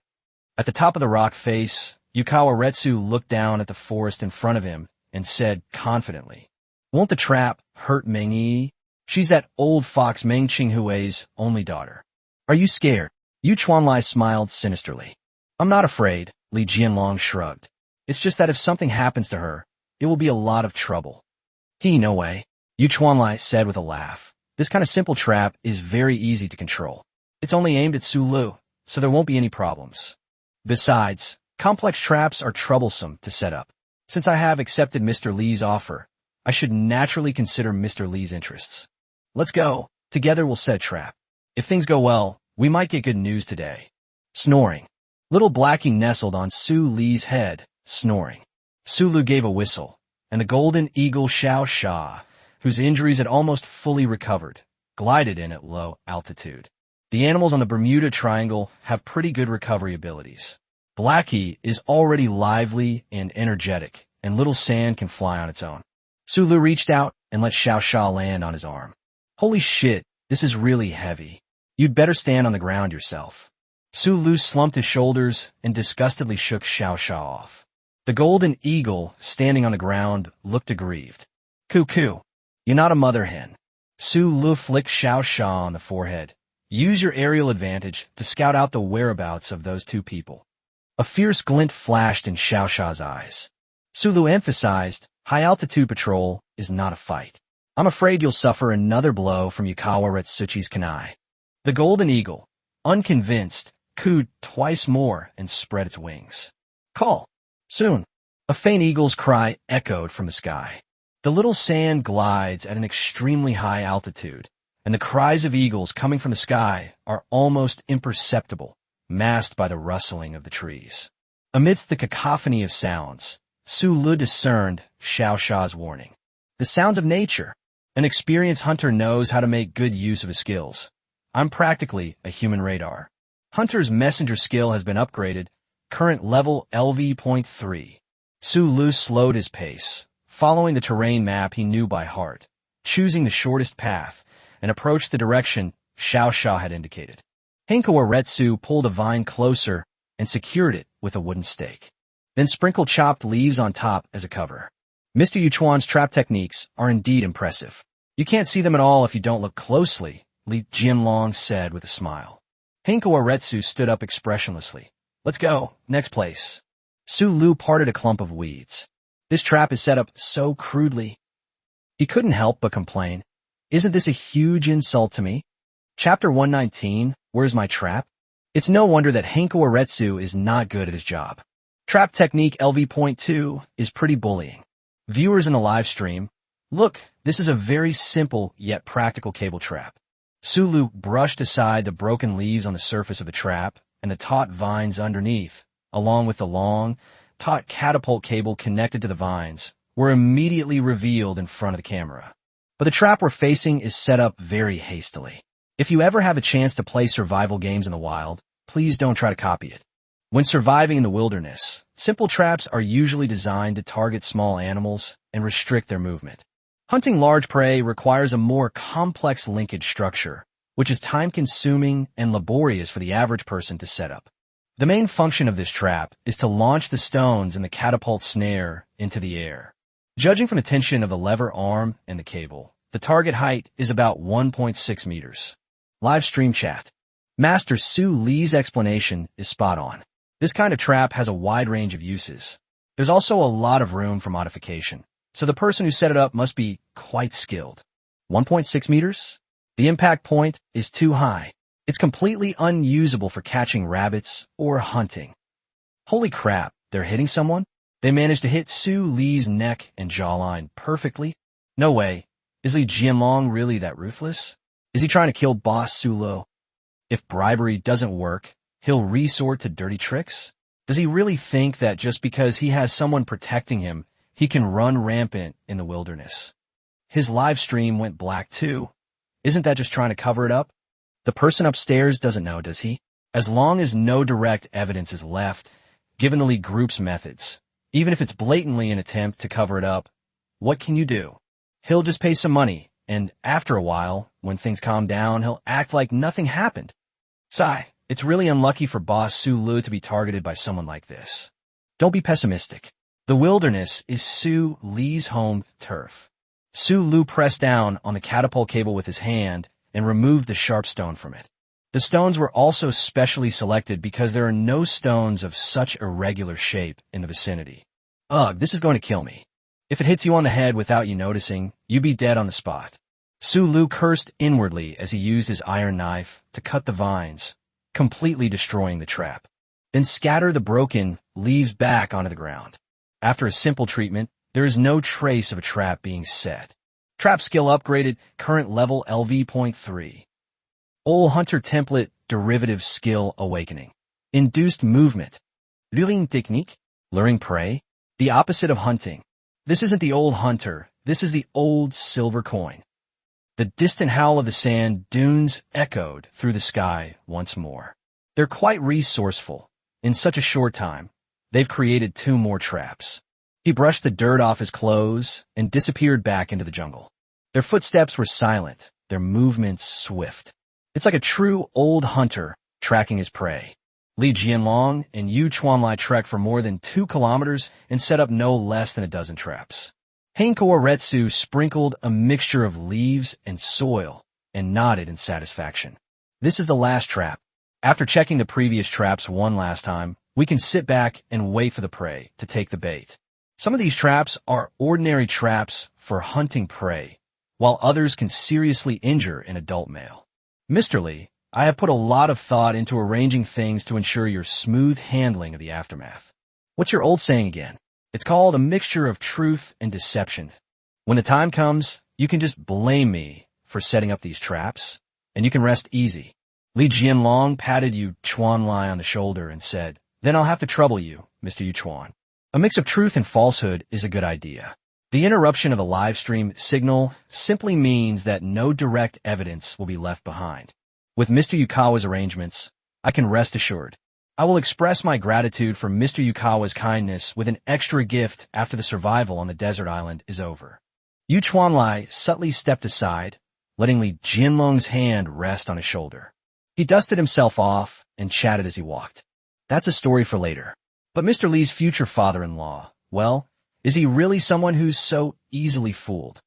At the top of the rock face, Yukawa Retsu looked down at the forest in front of him and said confidently, won't the trap hurt Meng Yi? She's that old fox Meng Qinghui's only daughter. Are you scared? Yuchuan Lai smiled sinisterly. I'm not afraid, Li Jianlong shrugged. It's just that if something happens to her, it will be a lot of trouble. No way. Yu Chuanlai said with a laugh. This kind of simple trap is very easy to control. It's only aimed at Su Lu, so there won't be any problems. Besides, complex traps are troublesome to set up. Since I have accepted Mr. Li's offer, I should naturally consider Mr. Li's interests. Let's go. Together we'll set a trap. If things go well, we might get good news today. Snoring. Little Blackie nestled on Su Li's head, snoring. Su Lu gave a whistle, and the golden eagle Xiao Sha, whose injuries had almost fully recovered, glided in at low altitude. The animals on the Bermuda Triangle have pretty good recovery abilities. Blackie is already lively and energetic, and Little Sand can fly on its own. Su Lu reached out and let Xiao Sha land on his arm. Holy shit, this is really heavy. You'd better stand on the ground yourself. Su Lu slumped his shoulders and disgustedly shook Xiao Sha off. The golden eagle, standing on the ground, looked aggrieved. Cuckoo, you're not a mother hen. Su Lu flicked Xiao Sha on the forehead. Use your aerial advantage to scout out the whereabouts of those two people. A fierce glint flashed in Xiao Sha's eyes. Su Lu emphasized, high-altitude patrol is not a fight. I'm afraid you'll suffer another blow from Yukawa Retsuchi's kunai. The golden eagle, unconvinced, cooed twice more and spread its wings. Call. Soon. A faint eagle's cry echoed from the sky. The Little Sand glides at an extremely high altitude, and the cries of eagles coming from the sky are almost imperceptible, masked by the rustling of the trees. Amidst the cacophony of sounds, Su Lu discerned Xiao Sha's warning. The sounds of nature. An experienced hunter knows how to make good use of his skills. I'm practically a human radar. Hunter's messenger skill has been upgraded, current level LV.3. Su Lu slowed his pace, following the terrain map he knew by heart, choosing the shortest path, and approached the direction Xiao Sha had indicated. Hinkawa Retsu pulled a vine closer and secured it with a wooden stake. Then sprinkled chopped leaves on top as a cover. Mr. Yuchuan's trap techniques are indeed impressive. You can't see them at all if you don't look closely, Li Jianlong said with a smile. Hinkawa Retsu stood up expressionlessly. Let's go. Next place. Su Lu parted a clump of weeds. This trap is set up so crudely. He couldn't help but complain. Isn't this a huge insult to me? Chapter 119, Where's My Trap? It's no wonder that Hinkawa Retsu is not good at his job. Trap technique LV.2 is pretty bullying. Viewers in the live stream, look, this is a very simple yet practical cable trap. Su Lu brushed aside the broken leaves on the surface of the trap and the taut vines underneath, along with the long, taut catapult cable connected to the vines, were immediately revealed in front of the camera. But the trap we're facing is set up very hastily. If you ever have a chance to play survival games in the wild, please don't try to copy it. When surviving in the wilderness, simple traps are usually designed to target small animals and restrict their movement. Hunting large prey requires a more complex linkage structure, which is time-consuming and laborious for the average person to set up. The main function of this trap is to launch the stones in the catapult snare into the air. Judging from the tension of the lever arm and the cable, the target height is about 1.6 meters. Live stream chat. Master Su Li's explanation is spot on. This kind of trap has a wide range of uses. There's also a lot of room for modification, so the person who set it up must be quite skilled. 1.6 meters? The impact point is too high. It's completely unusable for catching rabbits or hunting. Holy crap, they're hitting someone? They managed to hit Su Li's neck and jawline perfectly? No way. Is Li Jianlong really that ruthless? Is he trying to kill Boss Su Lu? If bribery doesn't work, he'll resort to dirty tricks? Does he really think that just because he has someone protecting him, he can run rampant in the wilderness? His live stream went black too. Isn't that just trying to cover it up? The person upstairs doesn't know, does he? As long as no direct evidence is left, given the league group's methods, even if it's blatantly an attempt to cover it up, what can you do? He'll just pay some money, and after a while, when things calm down, he'll act like nothing happened. Sigh. It's really unlucky for Boss Su Lu to be targeted by someone like this. Don't be pessimistic. The wilderness is Su Li's home turf. Su Lu pressed down on the catapult cable with his hand and removed the sharp stone from it. The stones were also specially selected because there are no stones of such irregular shape in the vicinity. Ugh, this is going to kill me. If it hits you on the head without you noticing, you'd be dead on the spot. Su Lu cursed inwardly as he used his iron knife to cut the vines, completely destroying the trap. Then scatter the broken leaves back onto the ground. After a simple treatment, there is no trace of a trap being set. Trap skill upgraded, current level LV.3. Old Hunter template, derivative skill awakening. Induced movement. Luring technique, luring prey, the opposite of hunting. This isn't the old hunter, this is the old silver coin. The distant howl of the sand dunes echoed through the sky once more. They're quite resourceful. In such a short time, they've created 2 more traps. He brushed the dirt off his clothes and disappeared back into the jungle. Their footsteps were silent, their movements swift. It's like a true old hunter tracking his prey. Li Jianlong and Yu Chuanlai trekked for more than 2 kilometers and set up no less than a dozen traps. Hankoa Retsu sprinkled a mixture of leaves and soil and nodded in satisfaction. This is the last trap. After checking the previous traps one last time, we can sit back and wait for the prey to take the bait. Some of these traps are ordinary traps for hunting prey, while others can seriously injure an adult male. Mr. Li, I have put a lot of thought into arranging things to ensure your smooth handling of the aftermath. What's your old saying again? It's called a mixture of truth and deception. When the time comes, you can just blame me for setting up these traps, and you can rest easy. Li Jianlong patted Yu Chuanlai on the shoulder and said, "Then I'll have to trouble you, Mr. Yu Chuan. A mix of truth and falsehood is a good idea. The interruption of the live stream signal simply means that no direct evidence will be left behind. With Mr. Yukawa's arrangements, I can rest assured. I will express my gratitude for Mr. Yukawa's kindness with an extra gift after the survival on the desert island is over." Yu Chuanlai subtly stepped aside, letting Li Jianlong's hand rest on his shoulder. He dusted himself off and chatted as he walked. That's a story for later. But Mr. Li's future father-in-law, well, is he really someone who's so easily fooled?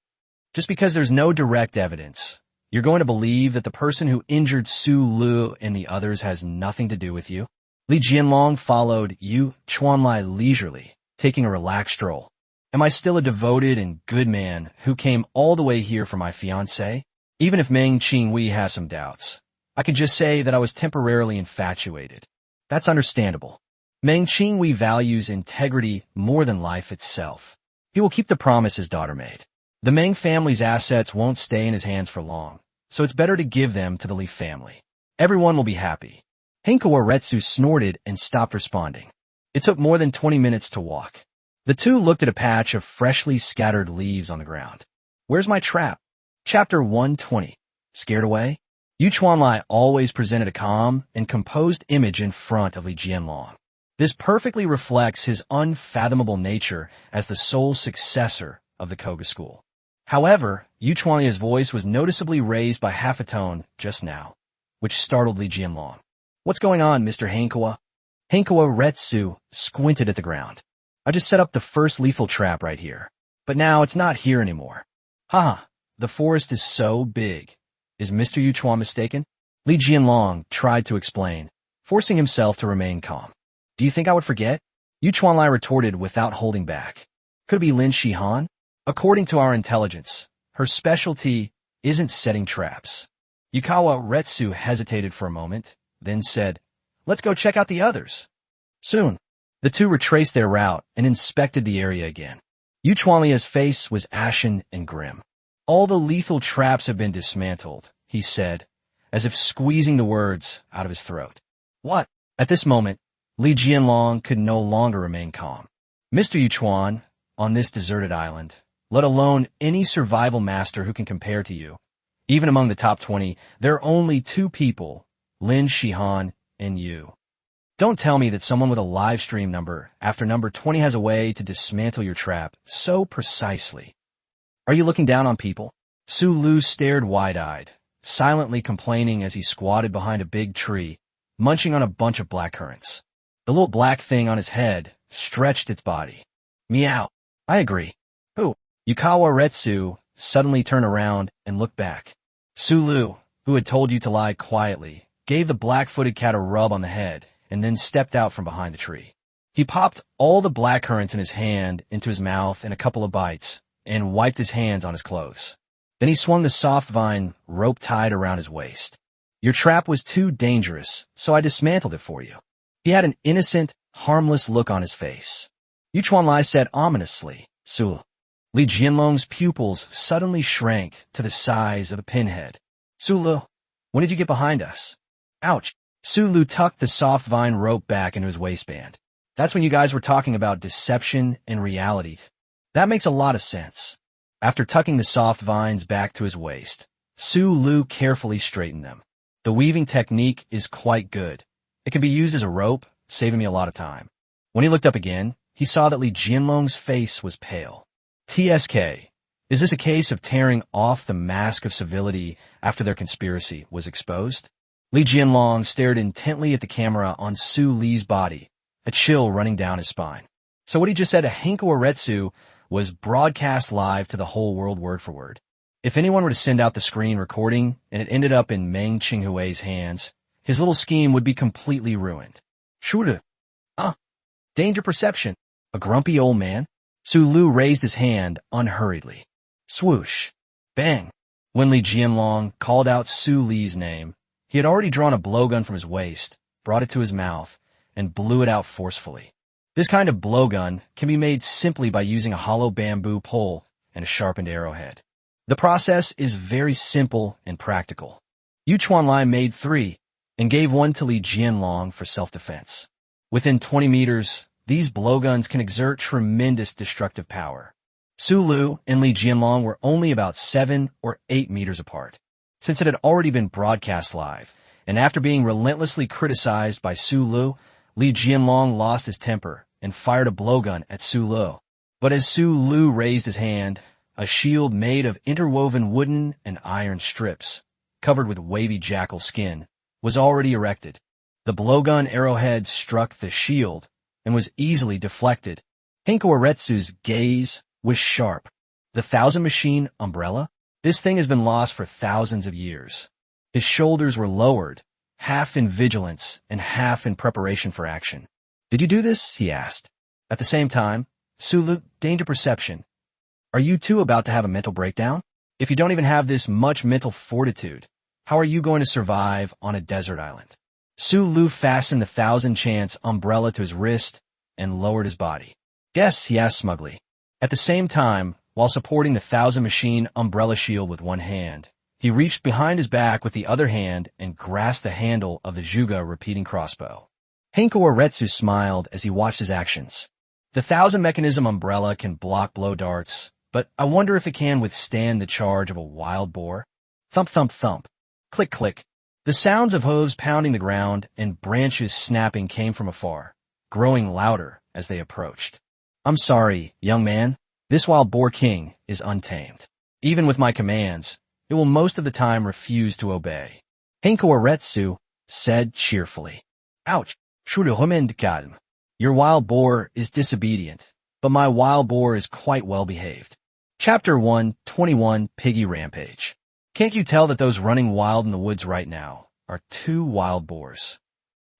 Just because there's no direct evidence, you're going to believe that the person who injured Su Lu and the others has nothing to do with you? Li Jianlong followed Yu Chuanlai leisurely, taking a relaxed stroll. Am I still a devoted and good man who came all the way here for my fiancée? Even if Meng Qingwei has some doubts, I can just say that I was temporarily infatuated. That's understandable. Meng Qingwei values integrity more than life itself. He will keep the promise his daughter made. The Meng family's assets won't stay in his hands for long, so it's better to give them to the Li family. Everyone will be happy. Hankoa Retsu snorted and stopped responding. It took more than 20 minutes to walk. The 2 looked at a patch of freshly scattered leaves on the ground. Where's my trap? Chapter 120. Scared away? Yu Chuanlai always presented a calm and composed image in front of Li Jianlong. This perfectly reflects his unfathomable nature as the sole successor of the Koga school. However, Yu Chuanlai's voice was noticeably raised by half a tone just now, which startled Li Jianlong. What's going on, Mr. Hankoa? Hankoa Retsu squinted at the ground. I just set up the first lethal trap right here, but now it's not here anymore. Haha, the forest is so big. Is Mr. Yu Chuan mistaken? Li Jianlong tried to explain, forcing himself to remain calm. Do you think I would forget? Yu Chuanlai retorted without holding back. Could it be Lin Shihan? According to our intelligence, her specialty isn't setting traps. Yukawa Retsu hesitated for a moment, then said, "Let's go check out the others." Soon, the 2 retraced their route and inspected the area again. Yu Chuanlai's face was ashen and grim. "All the lethal traps have been dismantled," he said, as if squeezing the words out of his throat. What? At this moment, Li Jianlong could no longer remain calm. Mr. Yu Chuan, on this deserted island, let alone any survival master who can compare to you, even among the top 20, there are only 2 people, Lin Shihan and you. Don't tell me that someone with a live stream number after number 20 has a way to dismantle your trap so precisely. Are you looking down on people? Su Lu stared wide-eyed, silently complaining as he squatted behind a big tree, munching on a bunch of blackcurrants. The little black thing on his head stretched its body. Meow. I agree. Who? Yukawa Retsu suddenly turned around and looked back. Su Lu, who had told you to lie quietly, gave the black-footed cat a rub on the head and then stepped out from behind the tree. He popped all the blackcurrants in his hand into his mouth in a couple of bites and wiped his hands on his clothes. Then he swung the soft vine rope tied around his waist. Your trap was too dangerous, so I dismantled it for you. He had an innocent, harmless look on his face. Yu Chuanlai said ominously, Su. Li Jianlong's pupils suddenly shrank to the size of a pinhead. Su Lu, when did you get behind us? Ouch. Su Lu tucked the soft vine rope back into his waistband. That's when you guys were talking about deception and reality. That makes a lot of sense. After tucking the soft vines back to his waist, Su Lu carefully straightened them. The weaving technique is quite good. It can be used as a rope, saving me a lot of time. When he looked up again, he saw that Li Jianlong's face was pale. TSK, is this a case of tearing off the mask of civility after their conspiracy was exposed? Li Jianlong stared intently at the camera on Su Li's body, a chill running down his spine. So what he just said to Henko Aretsu was broadcast live to the whole world word for word. If anyone were to send out the screen recording and it ended up in Meng Qinghui's hands, his little scheme would be completely ruined. Shude. Danger perception. A grumpy old man. Su Lu raised his hand unhurriedly. Swoosh. Bang. When Li Jianlong called out Su Li's name, he had already drawn a blowgun from his waist, brought it to his mouth, and blew it out forcefully. This kind of blowgun can be made simply by using a hollow bamboo pole and a sharpened arrowhead. The process is very simple and practical. Yu Chuanlai made 3 and gave one to Li Jianlong for self-defense. Within 20 meters, these blowguns can exert tremendous destructive power. Su Lu and Li Jianlong were only about 7 or 8 meters apart. Since it had already been broadcast live, and after being relentlessly criticized by Su Lu, Li Jianlong lost his temper and fired a blowgun at Su Lu. But as Su Lu raised his hand, a shield made of interwoven wooden and iron strips, covered with wavy jackal skin, was already erected. The blowgun arrowhead struck the shield and was easily deflected. Henko Aretsu's gaze was sharp. The 1,000 machine umbrella? This thing has been lost for thousands of years. His shoulders were lowered, half in vigilance and half in preparation for action. Did you do this? He asked. At the same time, Su Lu, danger perception. Are you two about to have a mental breakdown? If you don't even have this much mental fortitude, how are you going to survive on a desert island? Su Lu fastened the 1,000 chance umbrella to his wrist and lowered his body. Guess, he asked smugly. At the same time, while supporting the 1,000 machine umbrella shield with one hand, he reached behind his back with the other hand and grasped the handle of the Zhuge repeating crossbow. Henko Aretsu smiled as he watched his actions. The 1,000 mechanism umbrella can block blow darts, but I wonder if it can withstand the charge of a wild boar. Thump, thump, thump. Click, click. The sounds of hooves pounding the ground and branches snapping came from afar, growing louder as they approached. I'm sorry, young man. This wild boar king is untamed. Even with my commands, it will most of the time refuse to obey. Henko Aretsu said cheerfully. Ouch. Calm. Your wild boar is disobedient, but my wild boar is quite well behaved. Chapter 121 Piggy Rampage. Can't you tell that those running wild in the woods right now are 2 wild boars?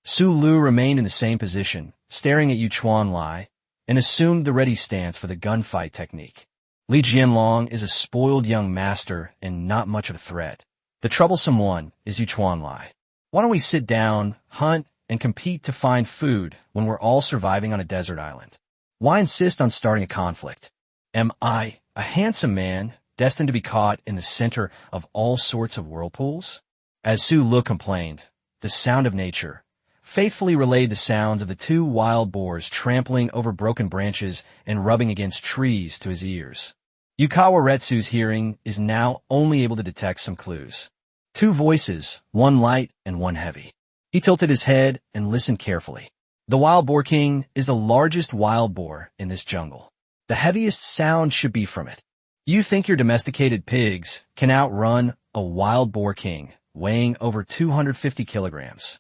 Su Lu remained in the same position, staring at Yu Chuanlai, and assumed the ready stance for the gunfight technique. Li Jianlong is a spoiled young master and not much of a threat. The troublesome one is Yu Chuanlai. Why don't we sit down, hunt, and compete to find food when we're all surviving on a desert island? Why insist on starting a conflict? Am I, a handsome man, destined to be caught in the center of all sorts of whirlpools? As Su Lu complained, the sound of nature faithfully relayed the sounds of the 2 wild boars trampling over broken branches and rubbing against trees to his ears. Yukawa Retsu's hearing is now only able to detect some clues. 2 voices, one light and one heavy. He tilted his head and listened carefully. The wild boar king is the largest wild boar in this jungle. The heaviest sound should be from it. You think your domesticated pigs can outrun a wild boar king weighing over 250 kilograms.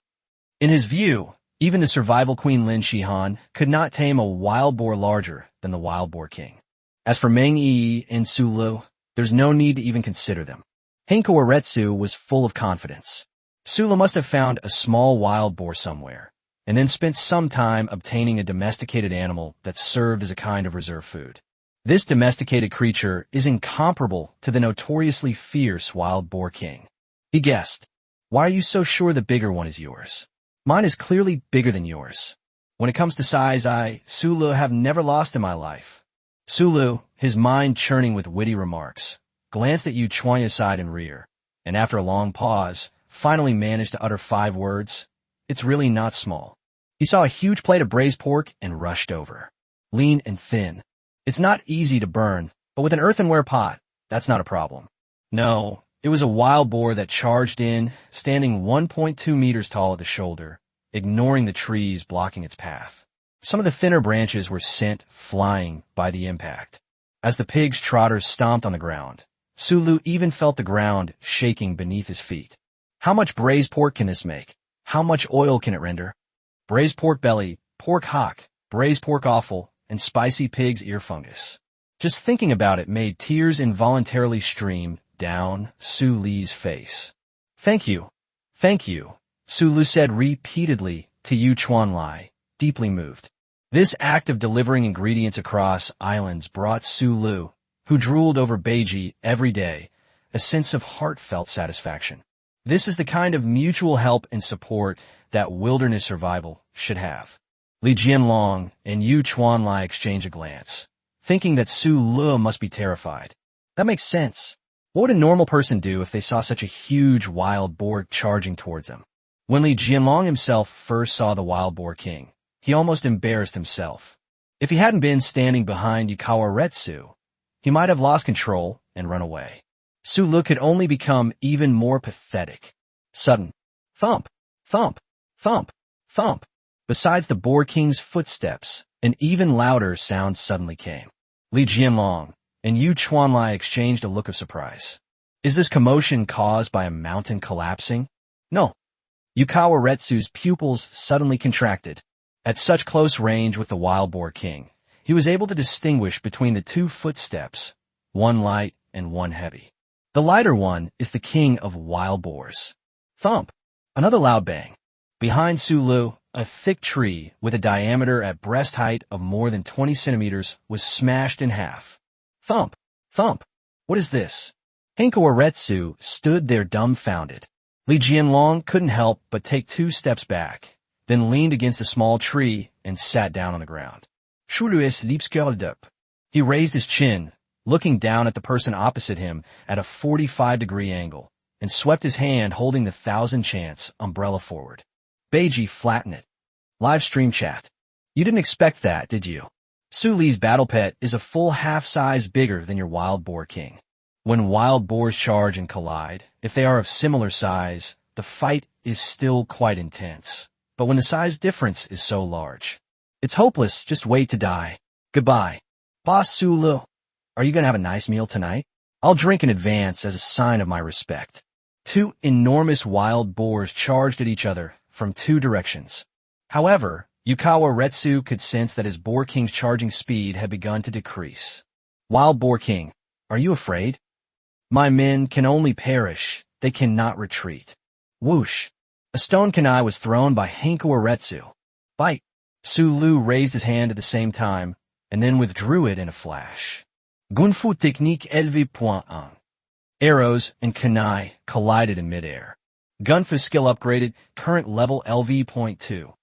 In his view, even the survival queen Lin Shihan could not tame a wild boar larger than the wild boar king. As for Meng Yi and Su Lu, there's no need to even consider them. Henko Aretsu was full of confidence. Su Lu must have found a small wild boar somewhere, and then spent some time obtaining a domesticated animal that served as a kind of reserve food. This domesticated creature is incomparable to the notoriously fierce wild boar king. He guessed, "Why are you so sure the bigger one is yours? Mine is clearly bigger than yours. When it comes to size, Sulu, have never lost in my life." Sulu, his mind churning with witty remarks, glanced at Yu Chuan aside and rear, and after a long pause, finally managed to utter 5 words, "It's really not small." He saw a huge plate of braised pork and rushed over. Lean and thin. It's not easy to burn, but with an earthenware pot, that's not a problem. No, it was a wild boar that charged in, standing 1.2 meters tall at the shoulder, ignoring the trees blocking its path. Some of the thinner branches were sent flying by the impact. As the pig's trotters stomped on the ground, Sulu even felt the ground shaking beneath his feet. How much braised pork can this make? How much oil can it render? Braised pork belly, pork hock, braised pork offal, and spicy pig's ear fungus. Just thinking about it made tears involuntarily stream down Sulu's face. Thank you, Sulu said repeatedly to Yu Chuanlai, deeply moved. This act of delivering ingredients across islands brought Sulu, who drooled over Beiji every day, a sense of heartfelt satisfaction. This is the kind of mutual help and support that wilderness survival should have. Li Jianlong and Yu Chuanlai exchanged a glance, thinking that Sulu must be terrified. That makes sense. What would a normal person do if they saw such a huge wild boar charging towards them? When Li Jianlong himself first saw the wild boar king, he almost embarrassed himself. If he hadn't been standing behind Yukawa Retsu, he might have lost control and run away. Sulu could only become even more pathetic. Sudden thump, thump, thump, thump. Besides the boar king's footsteps, an even louder sound suddenly came. Li Jianlong and Yu Chuanlai exchanged a look of surprise. Is this commotion caused by a mountain collapsing? No. Yukawa Retsu's pupils suddenly contracted. At such close range with the wild boar king, he was able to distinguish between the 2 footsteps, one light and one heavy. The lighter one is the king of wild boars. Thump! Another loud bang. Behind Sulu, a thick tree with a diameter at breast height of more than 20 centimeters was smashed in half. Thump! Thump! What is this? Hankawa Retsu stood there dumbfounded. Li Jianlong couldn't help but take 2 steps back, then leaned against a small tree and sat down on the ground. Shuruis Liebskerldup. He raised his chin, looking down at the person opposite him at a 45-degree angle, and swept his hand holding the 1000 chance umbrella forward. Beiji, flatten it. Live stream chat. You didn't expect that, did you? Suli's battle pet is a full half-size bigger than your wild boar king. When wild boars charge and collide, if they are of similar size, the fight is still quite intense. But when the size difference is so large, it's hopeless, just wait to die. Goodbye. Boss Sulu, are you gonna have a nice meal tonight? I'll drink in advance as a sign of my respect. 2 enormous wild boars charged at each other from 2 directions. However, Yukawa Retsu could sense that his boar king's charging speed had begun to decrease. Wild boar king, are you afraid? My men can only perish, they cannot retreat. Whoosh! A stone kunai was thrown by Hankawa Retsu. Bite! Sulu raised his hand at the same time, and then withdrew it in a flash. Gunfu technique LV.1. Arrows and kunai collided in midair. Gunfu skill upgraded, current level LV.2.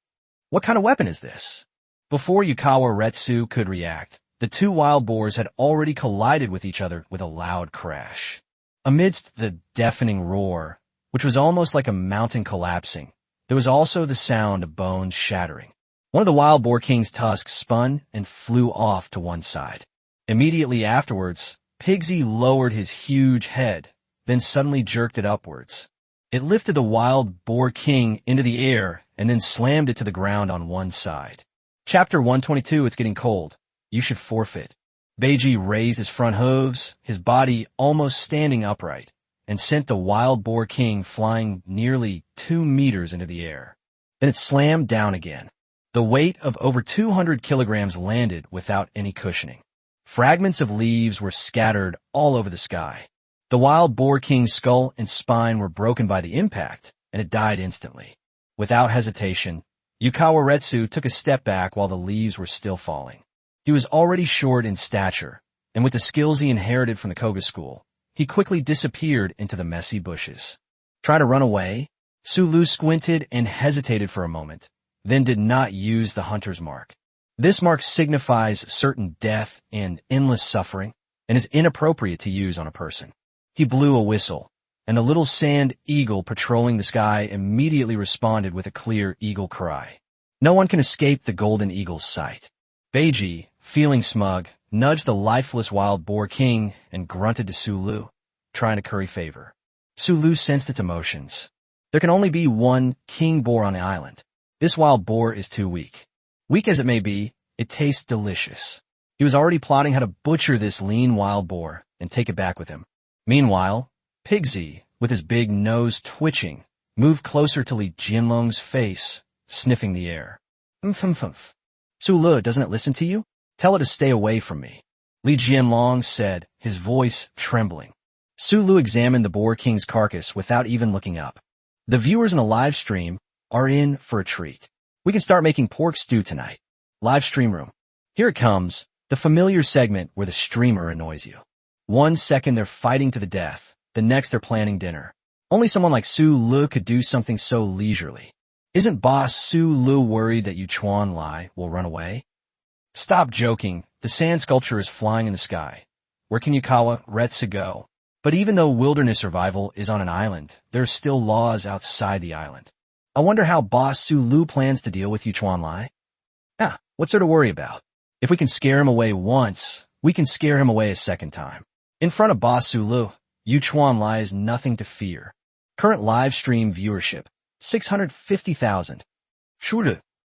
What kind of weapon is this? Before Yukawa Retsu could react, the 2 wild boars had already collided with each other with a loud crash. Amidst the deafening roar, which was almost like a mountain collapsing, there was also the sound of bones shattering. One of the wild boar king's tusks spun and flew off to one side. Immediately afterwards, Pigsy lowered his huge head, then suddenly jerked it upwards. It lifted the wild boar king into the air and then slammed it to the ground on one side. Chapter 122, It's getting cold. You should forfeit. Beiji raised his front hooves, his body almost standing upright, and sent the wild boar king flying nearly 2 meters into the air. Then it slammed down again. The weight of over 200 kilograms landed without any cushioning. Fragments of leaves were scattered all over the sky. The wild boar king's skull and spine were broken by the impact, and it died instantly. Without hesitation, Yukawa Retsu took a step back while the leaves were still falling. He was already short in stature, and with the skills he inherited from the Koga school, he quickly disappeared into the messy bushes. Try to run away? Sulu squinted and hesitated for a moment, then did not use the hunter's mark. This mark signifies certain death and endless suffering, and is inappropriate to use on a person. He blew a whistle, and a little sand eagle patrolling the sky immediately responded with a clear eagle cry. No one can escape the golden eagle's sight. Beiji, feeling smug, nudged the lifeless wild boar king and grunted to Sulu, trying to curry favor. Sulu sensed its emotions. There can only be one king boar on the island. This wild boar is too weak. Weak as it may be, it tastes delicious. He was already plotting how to butcher this lean wild boar and take it back with him. Meanwhile, Pigsy, with his big nose twitching, moved closer to Li Jianlong's face, sniffing the air. Umph. Sulu, doesn't it listen to you? Tell it to stay away from me. Li Jianlong said, his voice trembling. Sulu examined the boar king's carcass without even looking up. The viewers in the live stream are in for a treat. We can start making pork stew tonight. Live stream room. Here it comes, the familiar segment where the streamer annoys you. 1 second they're fighting to the death, the next they're planning dinner. Only someone like Sulu could do something so leisurely. Isn't boss Sulu worried that Yuchuan Lai will run away? Stop joking, the sand sculpture is flying in the sky. Where can Yukawa Retsu go? But even though wilderness survival is on an island, there are still laws outside the island. I wonder how boss Sulu plans to deal with Yuchuan Lai. What's there to worry about? If we can scare him away once, we can scare him away a second time. In front of boss Sulu, Yuchuan Lai is nothing to fear. Current live stream viewership, 650,000. Shuru.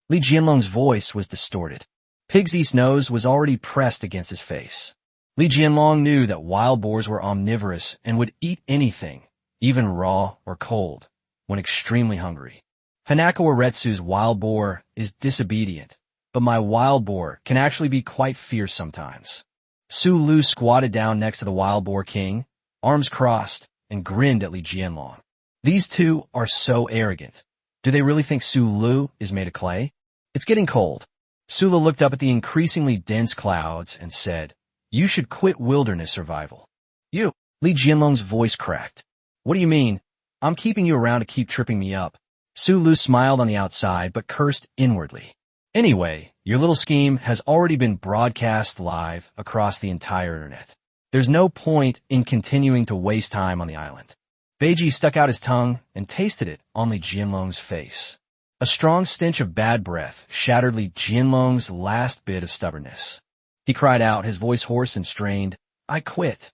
Li Jianlong's voice was distorted. Pigsy's nose was already pressed against his face. Li Jianlong knew that wild boars were omnivorous and would eat anything, even raw or cold, when extremely hungry. Hanakawa Retsu's wild boar is disobedient, but my wild boar can actually be quite fierce sometimes. Sulu squatted down next to the wild boar king, arms crossed, and grinned at Li Jianlong. These two are so arrogant. Do they really think Sulu is made of clay? It's getting cold. Sulu looked up at the increasingly dense clouds and said, "You should quit wilderness survival." You? Li Jianlong's voice cracked. What do you mean? I'm keeping you around to keep tripping me up. Sulu smiled on the outside but cursed inwardly. Anyway, your little scheme has already been broadcast live across the entire internet. There's no point in continuing to waste time on the island. Beiji stuck out his tongue and tasted it on Li Jianlong's face. A strong stench of bad breath shattered Li Jianlong's last bit of stubbornness. He cried out, his voice hoarse and strained, "I quit."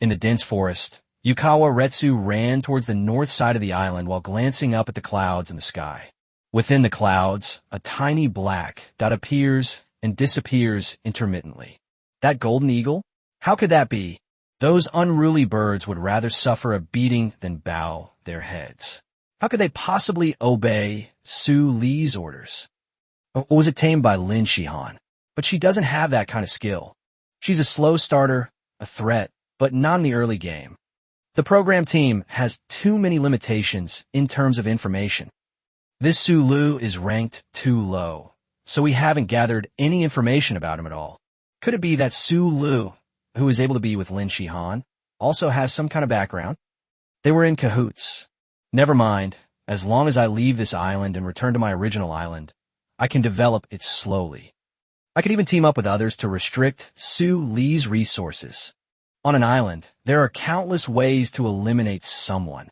In the dense forest, Yukawa Retsu ran towards the north side of the island while glancing up at the clouds in the sky. Within the clouds, a tiny black dot appears and disappears intermittently. That golden eagle? How could that be? Those unruly birds would rather suffer a beating than bow their heads. How could they possibly obey Su Li's orders? Or was it tamed by Lin Shihan? But she doesn't have that kind of skill. She's a slow starter, a threat, but not in the early game. The program team has too many limitations in terms of information. This Sulu is ranked too low, so we haven't gathered any information about him at all. Could it be that Sulu, who is able to be with Lin Shihan, also has some kind of background? They were in cahoots. Never mind, as long as I leave this island and return to my original island, I can develop it slowly. I could even team up with others to restrict Su Li's resources. On an island, there are countless ways to eliminate someone.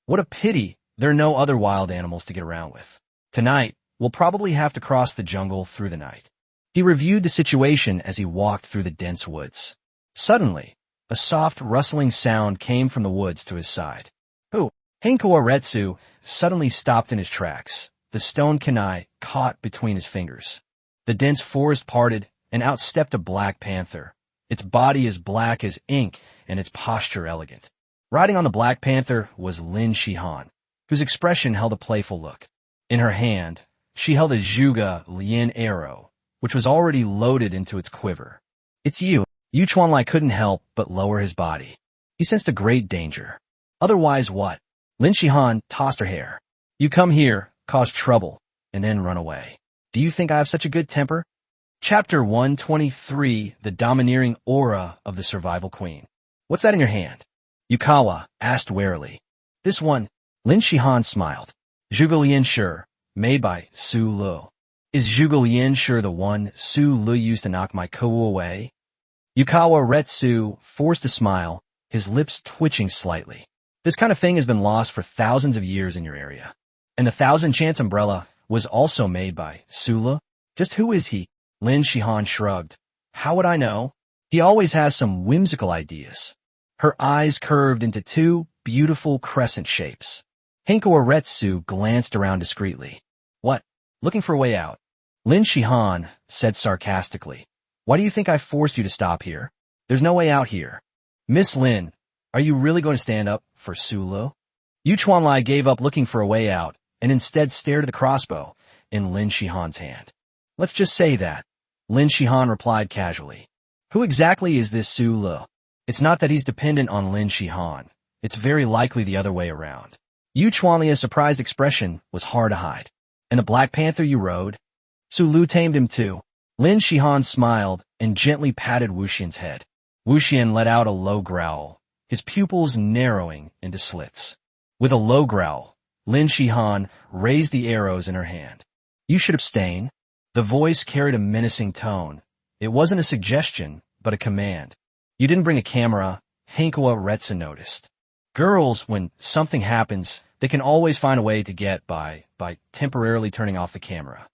What a pity there are no other wild animals to get around with. Tonight, we'll probably have to cross the jungle through the night. He reviewed the situation as he walked through the dense woods. Suddenly, a soft rustling sound came from the woods to his side. Hankawa Retsu suddenly stopped in his tracks, the stone kunai caught between his fingers. The dense forest parted and out stepped a black panther, its body as black as ink and its posture elegant. Riding on the black panther was Lin Shihan, whose expression held a playful look. In her hand, she held a Zhuge Lian arrow, which was already loaded into its quiver. "It's you." Yuchuan Lai couldn't help but lower his body. He sensed a great danger. Otherwise what? Lin Shihan tossed her hair. "You come here, cause trouble, and then run away. Do you think I have such a good temper? Chapter 123, The Domineering Aura of the Survival Queen. What's that in your hand? Yukawa asked warily. This one. Lin Shihan smiled. Zhuge Lian made by Su Lu. Is Zhuge Lian the one Su Lu used to knock my Kou away? Yukawa Retsu forced a smile, his lips twitching slightly. This kind of thing has been lost for thousands of years in your area. And the Thousand Chance umbrella was also made by Su Lu? Just who is he? Lin Shihan shrugged. How would I know? He always has some whimsical ideas. Her eyes curved into two beautiful crescent shapes. Henko Aretsu glanced around discreetly. What? Looking for a way out? Lin Shihan said sarcastically. Why do you think I forced you to stop here? There's no way out here. Miss Lin, are you really going to stand up for Su Lu? Yu Chuanlai gave up looking for a way out and instead stared at the crossbow in Lin Shihan's hand. Let's just say that. Lin Shihan replied casually. Who exactly is this Su Lu? It's not that he's dependent on Lin Shihan. It's very likely the other way around. Yu Chuanlia's surprised expression was hard to hide. And the Black Panther you rode? Su Lu tamed him too. Lin Shihan smiled and gently patted Wuxian's head. Wuxian let out a low growl, his pupils narrowing into slits. With a low growl, Lin Shihan raised the arrows in her hand. You should abstain. The voice carried a menacing tone. It wasn't a suggestion, but a command. You didn't bring a camera, Henkoa Retsa noticed. Girls, when something happens, they can always find a way to get by temporarily turning off the camera.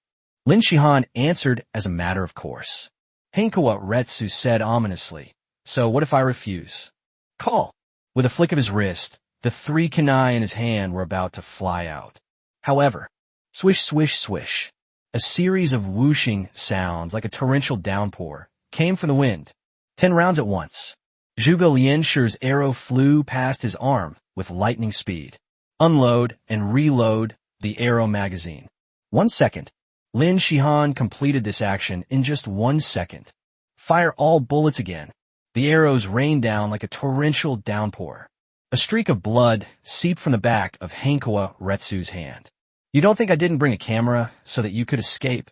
Lin Shihan answered as a matter of course. Henkoa Retsu said ominously, so what if I refuse? Call. With a flick of his wrist, the 3 kunai in his hand were about to fly out. However, swish, swish, swish. A series of whooshing sounds like a torrential downpour came from the wind. 10 rounds at once. Zhuge Lianshi's arrow flew past his arm with lightning speed. Unload and reload the arrow magazine. 1 second. Lin Shihan completed this action in just 1 second. Fire all bullets again. The arrows rained down like a torrential downpour. A streak of blood seeped from the back of Henkoa Retsu's hand. You don't think I didn't bring a camera so that you could escape,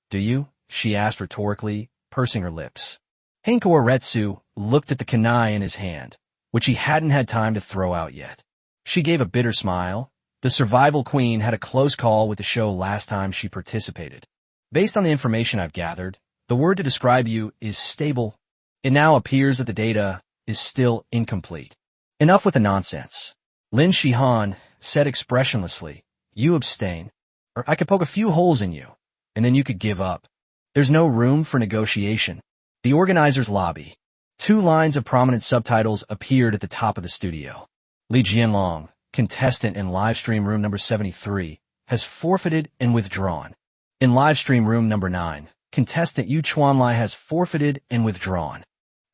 do you? She asked rhetorically, pursing her lips. Henkoa Retsu looked at the kunai in his hand, which he hadn't had time to throw out yet. She gave a bitter smile. The survival queen had a close call with the show last time she participated. Based on the information I've gathered, the word to describe you is stable. It now appears that the data is still incomplete. Enough with the nonsense. Lin Shihan said expressionlessly, you abstain, or I could poke a few holes in you, and then you could give up. There's no room for negotiation. The organizer's lobby. 2 lines of prominent subtitles appeared at the top of the studio. Li Jianlong, contestant in livestream room number 73, has forfeited and withdrawn. In livestream room number 9, contestant Yu Chuanlai has forfeited and withdrawn.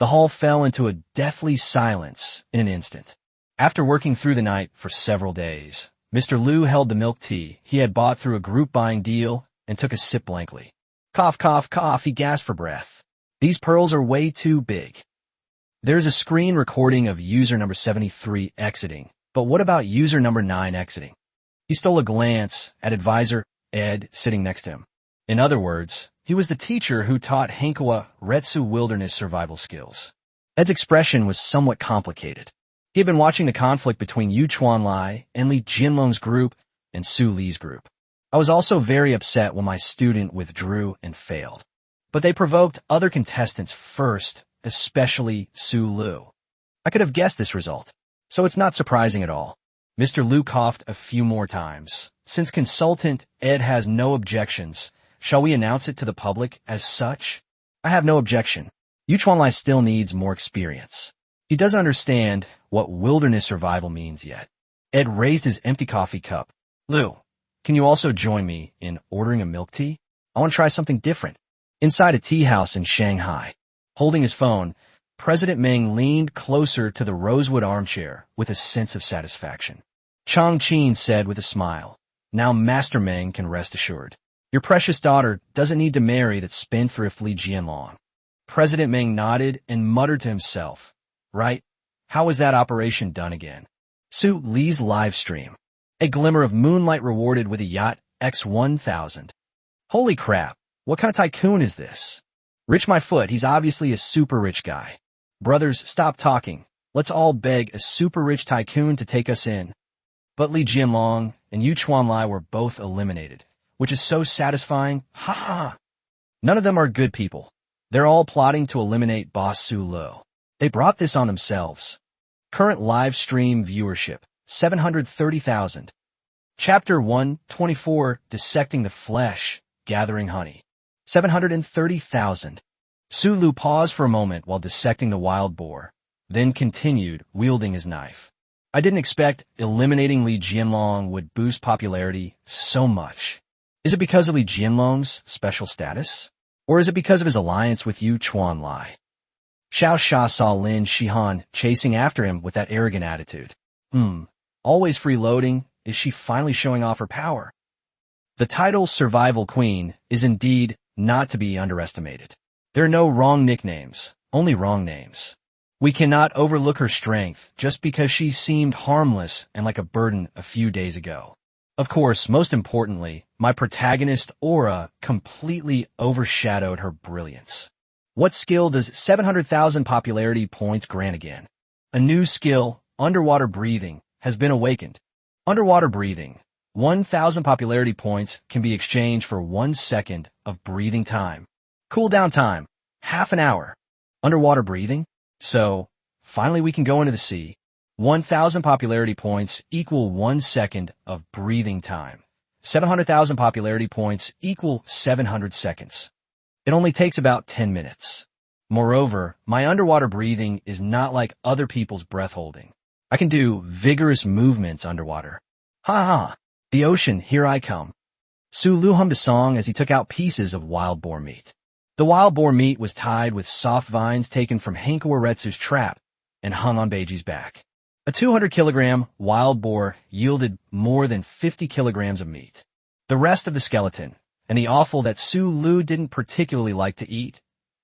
The hall fell into a deathly silence in an instant. After working through the night for several days, Mr. Liu held the milk tea he had bought through a group buying deal and took a sip blankly. Cough, cough, cough, he gasped for breath. These pearls are way too big. There's a screen recording of user number 73 exiting, but what about user number 9 exiting? He stole a glance at advisor Ed sitting next to him. In other words, he was the teacher who taught Henkoa Retsu wilderness survival skills. Ed's expression was somewhat complicated. He had been watching the conflict between Yu Chuanlai and Li Jinlong's group and Su Li's group. I was also very upset when my student withdrew and failed. But they provoked other contestants first, especially Su Lu. I could have guessed this result, so it's not surprising at all. Mr. Liu coughed a few more times. Since consultant Ed has no objections, shall we announce it to the public as such? I have no objection. Yu Chuanlai still needs more experience. He doesn't understand what wilderness survival means yet. Ed raised his empty coffee cup. Liu, can you also join me in ordering a milk tea? I want to try something different. Inside a tea house in Shanghai, holding his phone, President Meng leaned closer to the rosewood armchair with a sense of satisfaction. Chang Qin said with a smile, now Master Meng can rest assured. Your precious daughter doesn't need to marry that spendthrift Li Jianlong. President Meng nodded and muttered to himself, right? How was that operation done again? Su Li's live stream. A glimmer of moonlight rewarded with a yacht x 1000. Holy crap, what kind of tycoon is this? Rich my foot, he's obviously a super rich guy. Brothers, stop talking. Let's all beg a super rich tycoon to take us in. But Li Jianlong and Yu Chuanlai were both eliminated, which is so satisfying. Ha ha! None of them are good people. They're all plotting to eliminate Boss Su Lu. They brought this on themselves. Current live stream viewership, 730,000. Chapter 124, Dissecting the Flesh, Gathering Honey, 730,000. Su Lu paused for a moment while dissecting the wild boar, then continued, wielding his knife. I didn't expect eliminating Li Jianlong would boost popularity so much. Is it because of Li Jianlong's special status? Or is it because of his alliance with Yu Chuanlai? Xiao Sha saw Lin Shihan chasing after him with that arrogant attitude. Always freeloading, is she finally showing off her power? The title Survival Queen is indeed not to be underestimated. There are no wrong nicknames, only wrong names. We cannot overlook her strength just because she seemed harmless and like a burden a few days ago. Of course, most importantly, my protagonist aura completely overshadowed her brilliance. What skill does 700,000 popularity points grant again? A new skill, underwater breathing, has been awakened. Underwater breathing, 1,000 popularity points can be exchanged for 1 second of breathing time. Cooldown time, half an hour. Underwater breathing? So, finally we can go into the sea. 1,000 popularity points equal 1 second of breathing time. 700,000 popularity points equal 700 seconds. It only takes about 10 minutes. Moreover, my underwater breathing is not like other people's breath holding. I can do vigorous movements underwater. Ha ha! The ocean, here I come. Su Lu hummed a song as he took out pieces of wild boar meat. The wild boar meat was tied with soft vines taken from Hankawaretsu's trap and hung on Beiji's back. A 200-kilogram wild boar yielded more than 50 kilograms of meat. The rest of the skeleton, and the offal that Su Lu didn't particularly like to eat,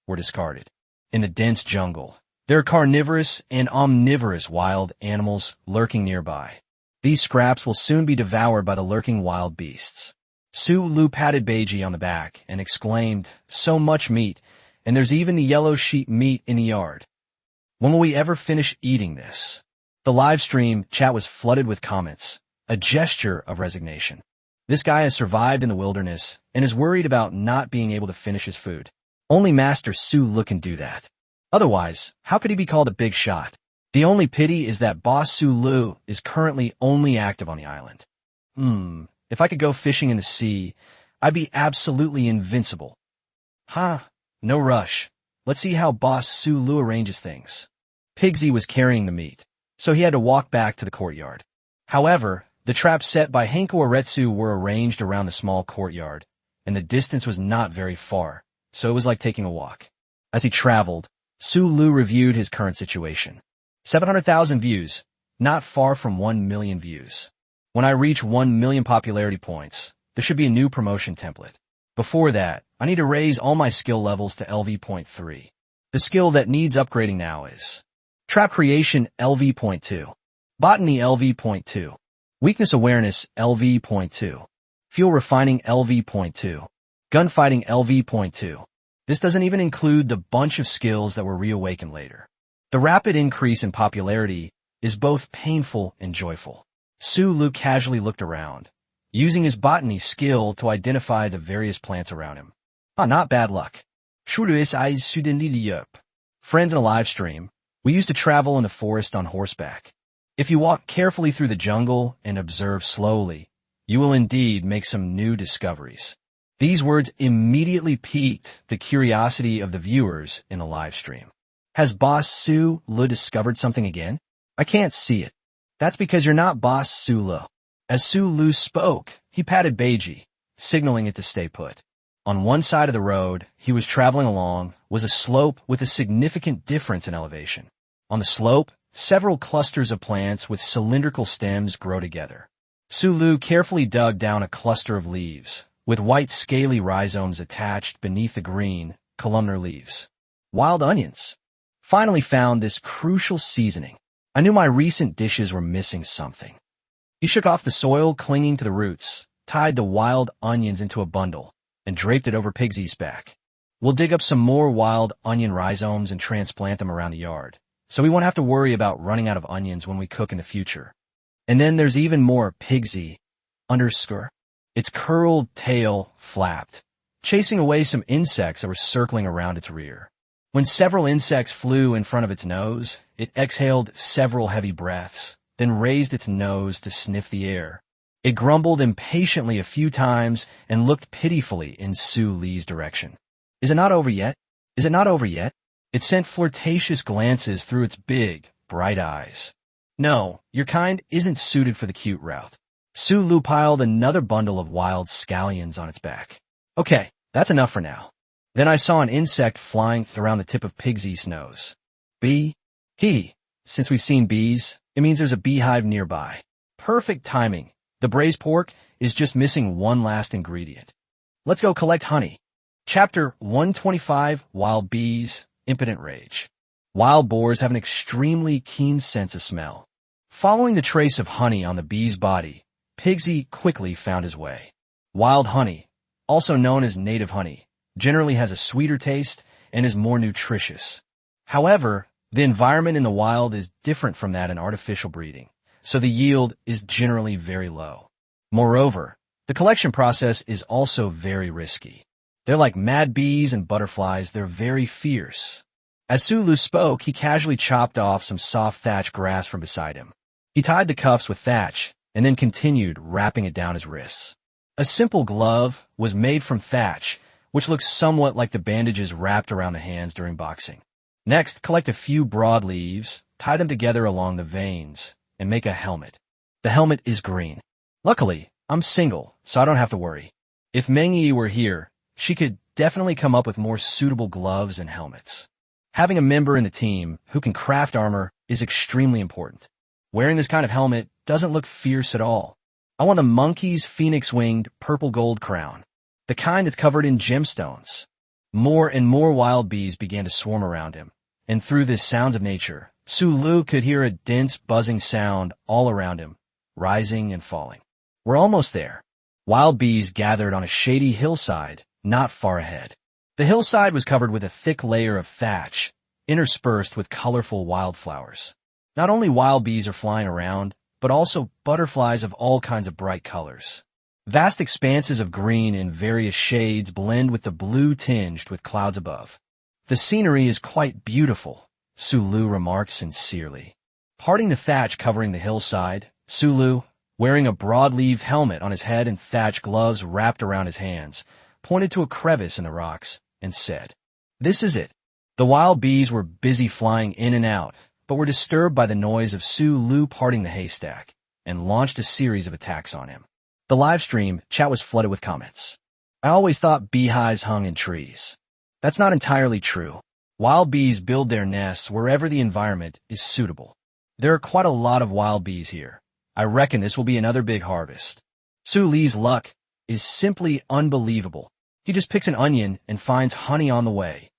were discarded. In the dense jungle, there are carnivorous and omnivorous wild animals lurking nearby. These scraps will soon be devoured by the lurking wild beasts. Su Lu patted Beiji on the back and exclaimed, "So much meat, and there's even the yellow sheep meat in the yard. When will we ever finish eating this?" The live stream chat was flooded with comments, a gesture of resignation. This guy has survived in the wilderness and is worried about not being able to finish his food. Only Master Su Lu can do that. Otherwise, how could he be called a big shot? The only pity is that Boss Su Lu is currently only active on the island. If I could go fishing in the sea, I'd be absolutely invincible. No rush. Let's see how Boss Su Lu arranges things. Pigsy was carrying the meat, so he had to walk back to the courtyard. However, the traps set by Hankawaretsu were arranged around the small courtyard, and the distance was not very far, so it was like taking a walk. As he traveled, Su Lu reviewed his current situation. 700,000 views, not far from 1 million views. When I reach 1 million popularity points, there should be a new promotion template. Before that, I need to raise all my skill levels to LV.3. The skill that needs upgrading now is Trap Creation LV.2, Botany LV.2, Weakness Awareness LV.2, Fuel Refining LV.2, Gunfighting LV.2. This doesn't even include the bunch of skills that were reawakened later. The rapid increase in popularity is both painful and joyful. Su Lu casually looked around, using his botany skill to identify the various plants around him. Not bad luck. Friends in a live stream, we used to travel in the forest on horseback. If you walk carefully through the jungle and observe slowly, you will indeed make some new discoveries. These words immediately piqued the curiosity of the viewers in the live stream. Has Boss Su Lu discovered something again? I can't see it. That's because you're not Boss Su Lu. As Su Lu spoke, he patted Beiji, signaling it to stay put. On one side of the road he was traveling along was a slope with a significant difference in elevation. On the slope, several clusters of plants with cylindrical stems grow together. Su Lu carefully dug down a cluster of leaves, with white scaly rhizomes attached beneath the green, columnar leaves. Wild onions. Finally found this crucial seasoning. I knew my recent dishes were missing something. He shook off the soil clinging to the roots, tied the wild onions into a bundle and draped it over Pigsy's back. We'll dig up some more wild onion rhizomes and transplant them around the yard, so we won't have to worry about running out of onions when we cook in the future. And then there's even more Pigsy underscore. Its curled tail flapped, chasing away some insects that were circling around its rear. When several insects flew in front of its nose, it exhaled several heavy breaths, then raised its nose to sniff the air. It grumbled impatiently a few times and looked pitifully in Su Li's direction. Is it not over yet? Is it not over yet? It sent flirtatious glances through its big, bright eyes. No, your kind isn't suited for the cute route. Su Lu piled another bundle of wild scallions on its back. Okay, that's enough for now. Then I saw an insect flying around the tip of Pigsy's nose. Bee? Since we've seen bees, it means there's a beehive nearby. Perfect timing. The braised pork is just missing one last ingredient. Let's go collect honey. Chapter 125, Wild Bees, Impotent Rage. Wild boars have an extremely keen sense of smell. Following the trace of honey on the bee's body, Pigsy quickly found his way. Wild honey, also known as native honey, generally has a sweeter taste and is more nutritious. However, the environment in the wild is different from that in artificial breeding, so the yield is generally very low. Moreover, the collection process is also very risky. They're like mad bees and butterflies, they're very fierce. As Su Lu spoke, he casually chopped off some soft thatch grass from beside him. He tied the cuffs with thatch and then continued wrapping it down his wrists. A simple glove was made from thatch, which looks somewhat like the bandages wrapped around the hands during boxing. Next, collect a few broadleaves, tie them together along the veins, and make a helmet. The helmet is green. Luckily, I'm single, so I don't have to worry. If Meng Yi were here, she could definitely come up with more suitable gloves and helmets. Having a member in the team who can craft armor is extremely important. Wearing this kind of helmet doesn't look fierce at all. I want the monkey's phoenix-winged purple gold crown, the kind that's covered in gemstones. More and more wild bees began to swarm around him, and through the sounds of nature, Su Lu could hear a dense buzzing sound all around him, rising and falling. We're almost there. Wild bees gathered on a shady hillside not far ahead. The hillside was covered with a thick layer of thatch, interspersed with colorful wildflowers. Not only wild bees are flying around, but also butterflies of all kinds of bright colors. Vast expanses of green in various shades blend with the blue tinged with clouds above. The scenery is quite beautiful, Su Lu remarked sincerely. Parting the thatch covering the hillside, Su Lu, wearing a broadleaf helmet on his head and thatch gloves wrapped around his hands, pointed to a crevice in the rocks and said, "This is it." The wild bees were busy flying in and out, but were disturbed by the noise of Su Lu parting the haystack, and launched a series of attacks on him. The live stream chat was flooded with comments. I always thought beehives hung in trees. That's not entirely true. Wild bees build their nests wherever the environment is suitable. There are quite a lot of wild bees here. I reckon this will be another big harvest. Su Li's luck is simply unbelievable. He just picks an onion and finds honey on the way.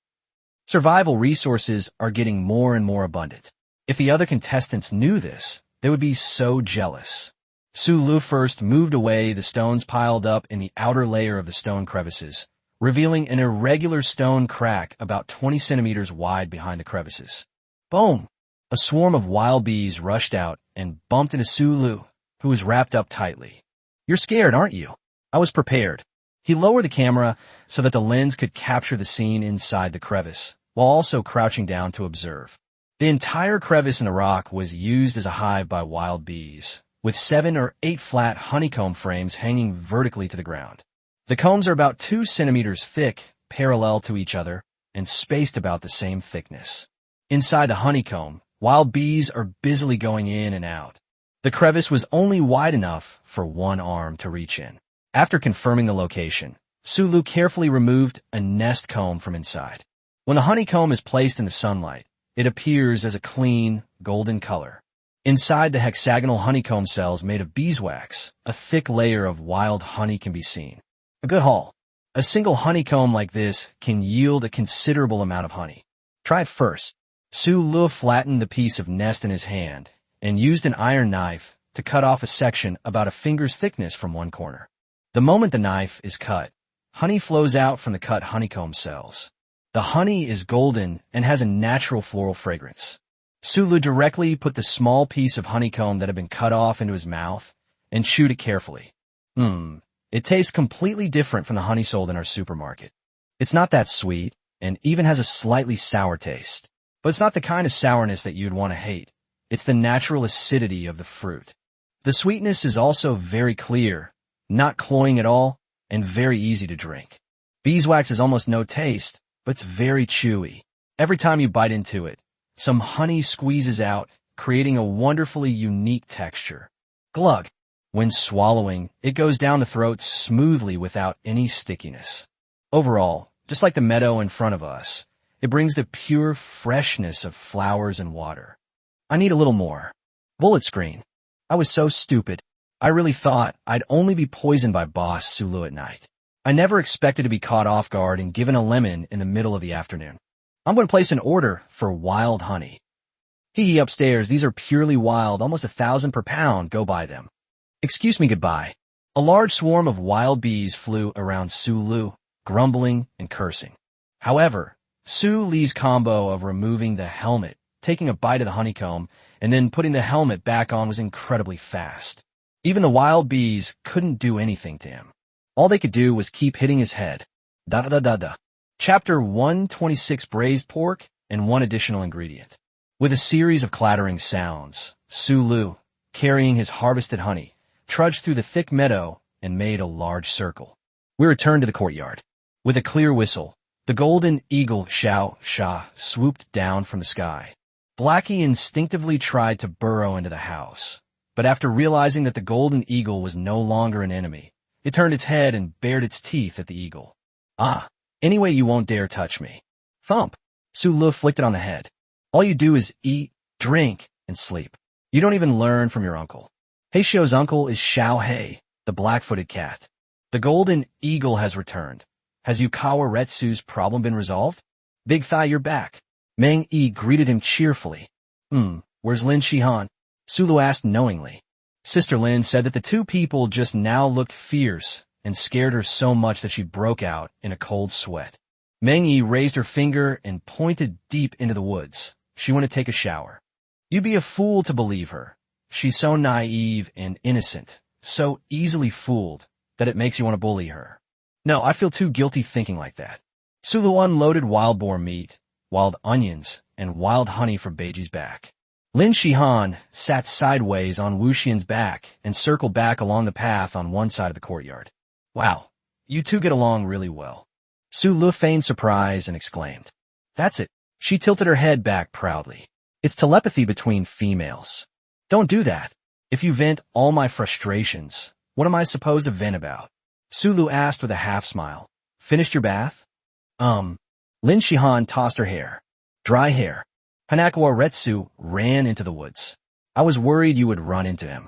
Survival resources are getting more and more abundant. If the other contestants knew this, they would be so jealous. Su Lu first moved away the stones piled up in the outer layer of the stone crevices, revealing an irregular stone crack about 20 centimeters wide behind the crevices. Boom! A swarm of wild bees rushed out and bumped into Su Lu, who was wrapped up tightly. You're scared, aren't you? I was prepared. He lowered the camera so that the lens could capture the scene inside the crevice, while also crouching down to observe. The entire crevice in the rock was used as a hive by wild bees, with 7 or 8 flat honeycomb frames hanging vertically to the ground. The combs are about 2 centimeters thick, parallel to each other, and spaced about the same thickness. Inside the honeycomb, wild bees are busily going in and out. The crevice was only wide enough for one arm to reach in. After confirming the location, Su Lu carefully removed a nest comb from inside. When the honeycomb is placed in the sunlight, it appears as a clean, golden color. Inside the hexagonal honeycomb cells made of beeswax, a thick layer of wild honey can be seen. A good haul. A single honeycomb like this can yield a considerable amount of honey. Try it first. Su Lu flattened the piece of nest in his hand and used an iron knife to cut off a section about a finger's thickness from one corner. The moment the knife is cut, honey flows out from the cut honeycomb cells. The honey is golden and has a natural floral fragrance. Sulu directly put the small piece of honeycomb that had been cut off into his mouth and chewed it carefully. It tastes completely different from the honey sold in our supermarket. It's not that sweet and even has a slightly sour taste. But it's not the kind of sourness that you'd want to hate. It's the natural acidity of the fruit. The sweetness is also very clear, not cloying at all, and very easy to drink. Beeswax has almost no taste, but it's very chewy. Every time you bite into it, some honey squeezes out, creating a wonderfully unique texture. Glug. When swallowing, it goes down the throat smoothly without any stickiness. Overall, just like the meadow in front of us, it brings the pure freshness of flowers and water. I need a little more. Bullet screen. I was so stupid. I really thought I'd only be poisoned by Boss Sulu at night. I never expected to be caught off guard and given a lemon in the middle of the afternoon. I'm going to place an order for wild honey. Hee upstairs, these are purely wild, almost 1,000 per pound, go buy them. Excuse me, goodbye. A large swarm of wild bees flew around Sulu, grumbling and cursing. However, Su Li's combo of removing the helmet, taking a bite of the honeycomb, and then putting the helmet back on was incredibly fast. Even the wild bees couldn't do anything to him. All they could do was keep hitting his head. Da-da-da-da-da. Chapter 126 Braised Pork and one additional ingredient. With a series of clattering sounds, Sulu, carrying his harvested honey, trudged through the thick meadow and made a large circle. We returned to the courtyard. With a clear whistle, the golden eagle Shao swooped down from the sky. Blackie instinctively tried to burrow into the house, but after realizing that the golden eagle was no longer an enemy, it turned its head and bared its teeth at the eagle. Anyway, you won't dare touch me. Thump. Sulu flicked it on the head. All you do is eat, drink, and sleep. You don't even learn from your uncle. Heishio's uncle is Xiao Hei, the black-footed cat. The golden eagle has returned. Has Yukawa Retsu's problem been resolved? Big Thigh, you're back. Meng Yi greeted him cheerfully. Where's Lin Shihan? Sulu asked knowingly. Sister Lin said that the two people just now looked fierce and scared her so much that she broke out in a cold sweat. Meng Yi raised her finger and pointed deep into the woods. She wanted to take a shower. You'd be a fool to believe her. She's so naive and innocent, so easily fooled, that it makes you want to bully her. No, I feel too guilty thinking like that. Sulu unloaded wild boar meat, wild onions, and wild honey from Beiji's back. Lin Shihan sat sideways on Wuxian's back and circled back along the path on one side of the courtyard. Wow, you two get along really well. Sulu feigned surprise and exclaimed. That's it. She tilted her head back proudly. It's telepathy between females. Don't do that. If you vent all my frustrations, what am I supposed to vent about? Sulu asked with a half-smile. Finished your bath? Lin Shihan tossed her hair. Dry hair. Hanakawa Retsu ran into the woods. I was worried you would run into him.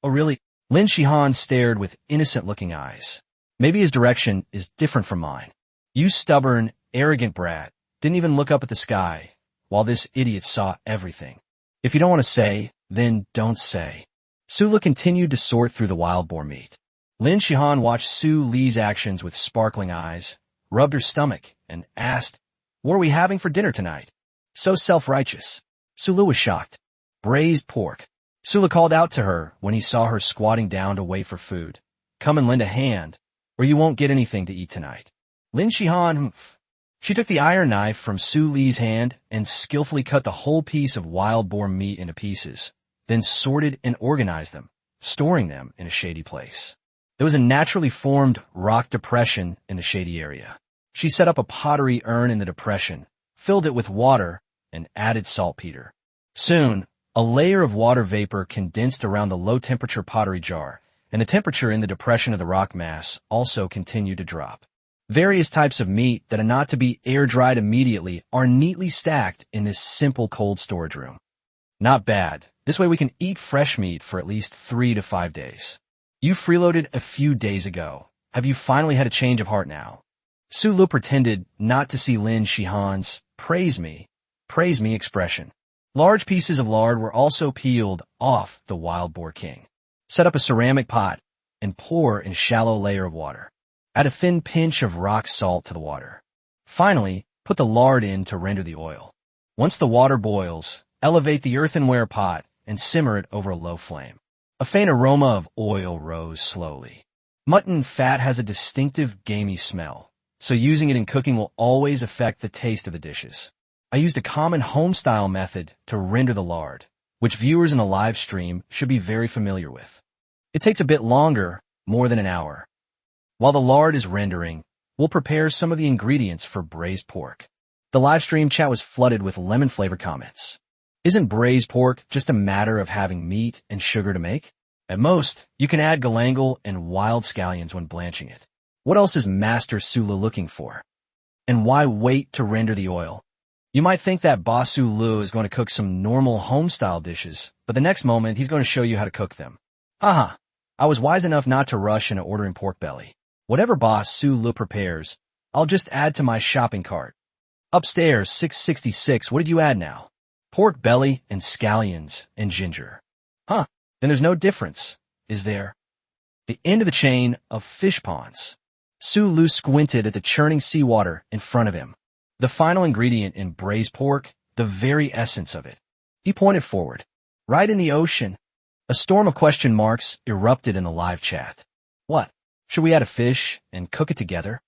Oh really? Lin Shihan stared with innocent-looking eyes. Maybe his direction is different from mine. You stubborn, arrogant brat didn't even look up at the sky, while this idiot saw everything. If you don't want to say, then don't say. Sulu continued to sort through the wild boar meat. Lin Shihan watched Su Li's actions with sparkling eyes, rubbed her stomach, and asked, What are we having for dinner tonight? So self-righteous. Sulu was shocked. Braised pork. Sulu called out to her when he saw her squatting down to wait for food. Come and lend a hand, or you won't get anything to eat tonight. Lin Shihan, She took the iron knife from Su Li's hand and skillfully cut the whole piece of wild boar meat into pieces, then sorted and organized them, storing them in a shady place. There was a naturally formed rock depression in the shady area. She set up a pottery urn in the depression, filled it with water, and added saltpeter. Soon, a layer of water vapor condensed around the low-temperature pottery jar, and the temperature in the depression of the rock mass also continued to drop. Various types of meat that are not to be air-dried immediately are neatly stacked in this simple cold storage room. Not bad. This way we can eat fresh meat for at least 3 to 5 days. You freeloaded a few days ago. Have you finally had a change of heart now? Sulu pretended not to see Lin Shihan's praise me expression. Large pieces of lard were also peeled off the wild boar king. Set up a ceramic pot. and pour in a shallow layer of water. Add a thin pinch of rock salt to the water. Finally, put the lard in to render the oil. Once the water boils, elevate the earthenware pot and simmer it over a low flame. A faint aroma of oil rose slowly. Mutton fat has a distinctive gamey smell, so using it in cooking will always affect the taste of the dishes. I used a common home-style method to render the lard, which viewers in the live stream should be very familiar with. It takes a bit longer, more than an hour. While the lard is rendering, we'll prepare some of the ingredients for braised pork. The live stream chat was flooded with lemon-flavored comments. Isn't braised pork just a matter of having meat and sugar to make? At most, you can add galangal and wild scallions when blanching it. What else is Master Sulu looking for? And why wait to render the oil? You might think that Boss Sulu is going to cook some normal home-style dishes, but the next moment he's going to show you how to cook them. Haha, I was wise enough not to rush into ordering pork belly. Whatever Boss Sulu prepares, I'll just add to my shopping cart. Upstairs, 666, what did you add now? Pork belly and scallions and ginger. Huh, then there's no difference, is there? The end of the chain of fish ponds. Sulu squinted at the churning seawater in front of him. The final ingredient in braised pork, the very essence of it. He pointed forward. Right in the ocean. A storm of question marks erupted in the live chat. What? Should we add a fish and cook it together?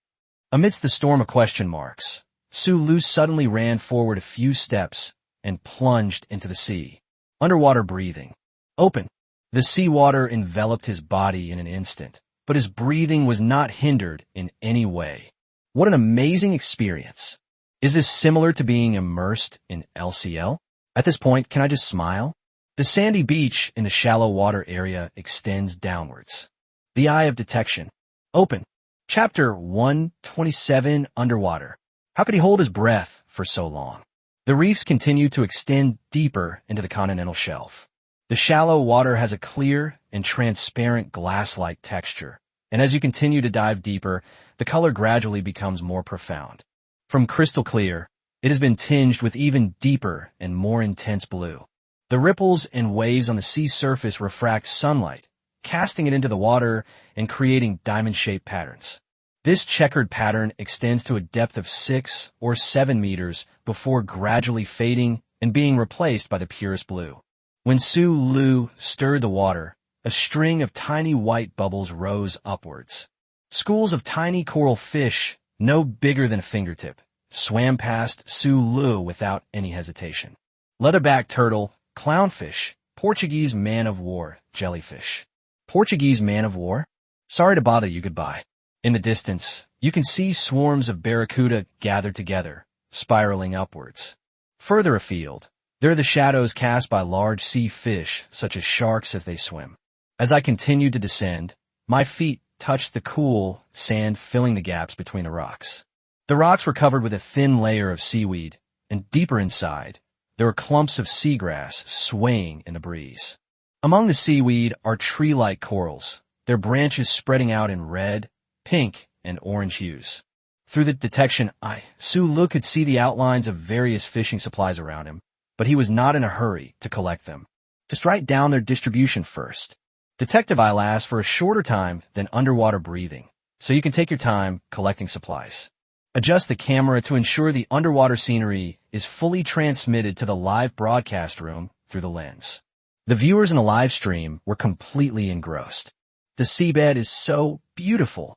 Amidst the storm of question marks, Sulu suddenly ran forward a few steps and plunged into the sea. Underwater breathing. Open. The seawater enveloped his body in an instant, but his breathing was not hindered in any way. What an amazing experience. Is this similar to being immersed in LCL? At this point, can I just smile? The sandy beach in the shallow water area extends downwards. The eye of detection. Open. Chapter 127, Underwater. How could he hold his breath for so long? The reefs continue to extend deeper into the continental shelf. The shallow water has a clear and transparent glass-like texture, and as you continue to dive deeper, the color gradually becomes more profound. From crystal clear, it has been tinged with even deeper and more intense blue. The ripples and waves on the sea surface refract sunlight, casting it into the water and creating diamond-shaped patterns. This checkered pattern extends to a depth of 6 or 7 meters before gradually fading and being replaced by the purest blue. When Sulu stirred the water, a string of tiny white bubbles rose upwards. Schools of tiny coral fish, no bigger than a fingertip, swam past Sulu without any hesitation. Leatherback turtle, clownfish, Portuguese man-of-war, jellyfish. Portuguese man-of-war? Sorry to bother you, goodbye. In the distance, you can see swarms of barracuda gathered together, spiraling upwards. Further afield, there are the shadows cast by large sea fish, such as sharks as they swim. As I continued to descend, my feet touched the cool sand filling the gaps between the rocks. The rocks were covered with a thin layer of seaweed, and deeper inside, there were clumps of seagrass swaying in the breeze. Among the seaweed are tree-like corals, their branches spreading out in red, pink, and orange hues. Through the detection eye, Sulu could see the outlines of various fishing supplies around him, but he was not in a hurry to collect them. Just write down their distribution first. Detective eye lasts for a shorter time than underwater breathing, so you can take your time collecting supplies. Adjust the camera to ensure the underwater scenery is fully transmitted to the live broadcast room through the lens. The viewers in the live stream were completely engrossed. The seabed is so beautiful.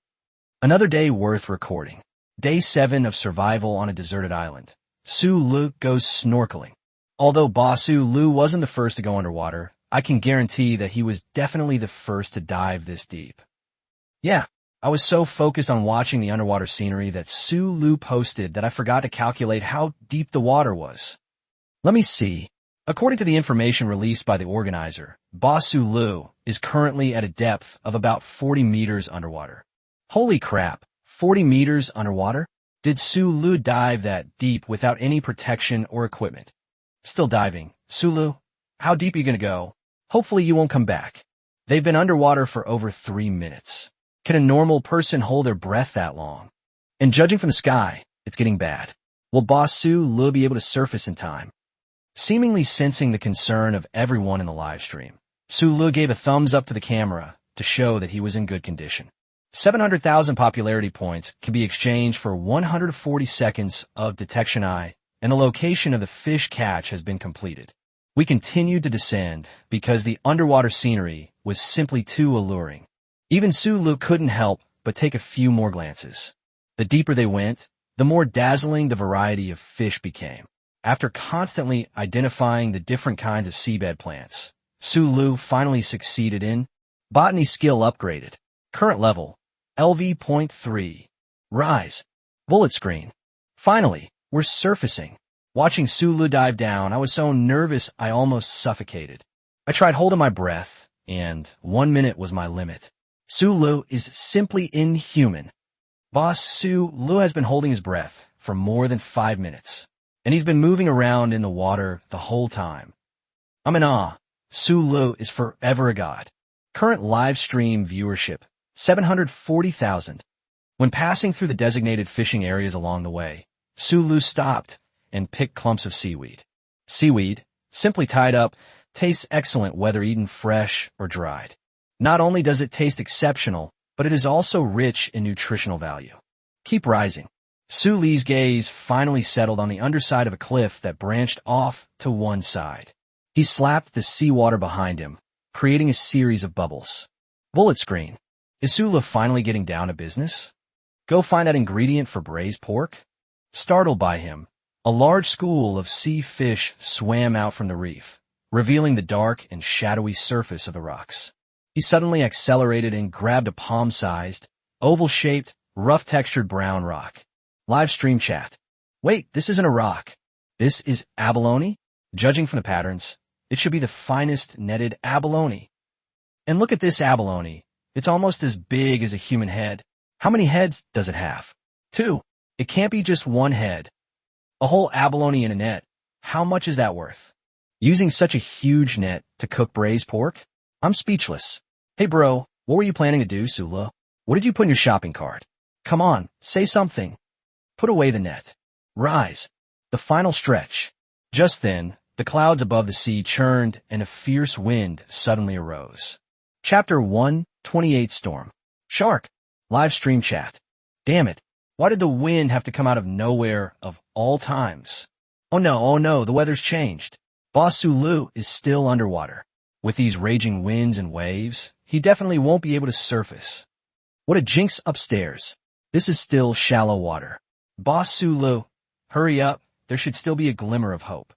Another day worth recording. Day 7 of survival on a deserted island. Sulu goes snorkeling. Although Sulu wasn't the first to go underwater, I can guarantee that he was definitely the first to dive this deep. Yeah, I was so focused on watching the underwater scenery that Sulu posted that I forgot to calculate how deep the water was. Let me see. According to the information released by the organizer, Sulu is currently at a depth of about 40 meters underwater. Holy crap, 40 meters underwater? Did Sulu dive that deep without any protection or equipment? Still diving. Sulu, how deep are you going to go? Hopefully you won't come back. They've been underwater for over 3 minutes. Can a normal person hold their breath that long? And judging from the sky, it's getting bad. Will Sulu be able to surface in time? Seemingly sensing the concern of everyone in the live stream, Sulu gave a thumbs up to the camera to show that he was in good condition. 700,000 popularity points can be exchanged for 140 seconds of detection eye, and the location of the fish catch has been completed. We continued to descend because the underwater scenery was simply too alluring. Even Sulu couldn't help but take a few more glances. The deeper they went, the more dazzling the variety of fish became. After constantly identifying the different kinds of seabed plants, Sulu finally succeeded in botany skill upgraded. Current level, LV.3. Rise. Bullet screen. Finally, we're surfacing. Watching Sulu dive down, I was so nervous I almost suffocated. I tried holding my breath, and 1 minute was my limit. Sulu is simply inhuman. Boss Sulu has been holding his breath for more than 5 minutes, and he's been moving around in the water the whole time. I'm in awe. Sulu is forever a god. Current live stream viewership, 740,000. When passing through the designated fishing areas along the way, Sulu stopped and picked clumps of seaweed. Seaweed, simply tied up, tastes excellent whether eaten fresh or dried. Not only does it taste exceptional, but it is also rich in nutritional value. Keep rising. Sulu's gaze finally settled on the underside of a cliff that branched off to one side. He slapped the seawater behind him, creating a series of bubbles. Bullet screen. Is Sulu finally getting down to business? Go find that ingredient for braised pork? Startled by him, a large school of sea fish swam out from the reef, revealing the dark and shadowy surface of the rocks. He suddenly accelerated and grabbed a palm-sized, oval-shaped, rough-textured brown rock. Live stream chat. Wait, this isn't a rock. This is abalone? Judging from the patterns, it should be the finest netted abalone. And look at this abalone. It's almost as big as a human head. How many heads does it have? 2. It can't be just one head. A whole abalone in a net. How much is that worth? Using such a huge net to cook braised pork? I'm speechless. Hey bro, what were you planning to do, Sulu? What did you put in your shopping cart? Come on, say something. Put away the net. Rise. The final stretch. Just then, the clouds above the sea churned and a fierce wind suddenly arose. Chapter 1:28 Storm. Shark. Live stream chat. Damn it. Why did the wind have to come out of nowhere of all times? Oh no, the weather's changed. Boss Sulu is still underwater. With these raging winds and waves, he definitely won't be able to surface. What a jinx upstairs. This is still shallow water. Boss Sulu, hurry up. There should still be a glimmer of hope.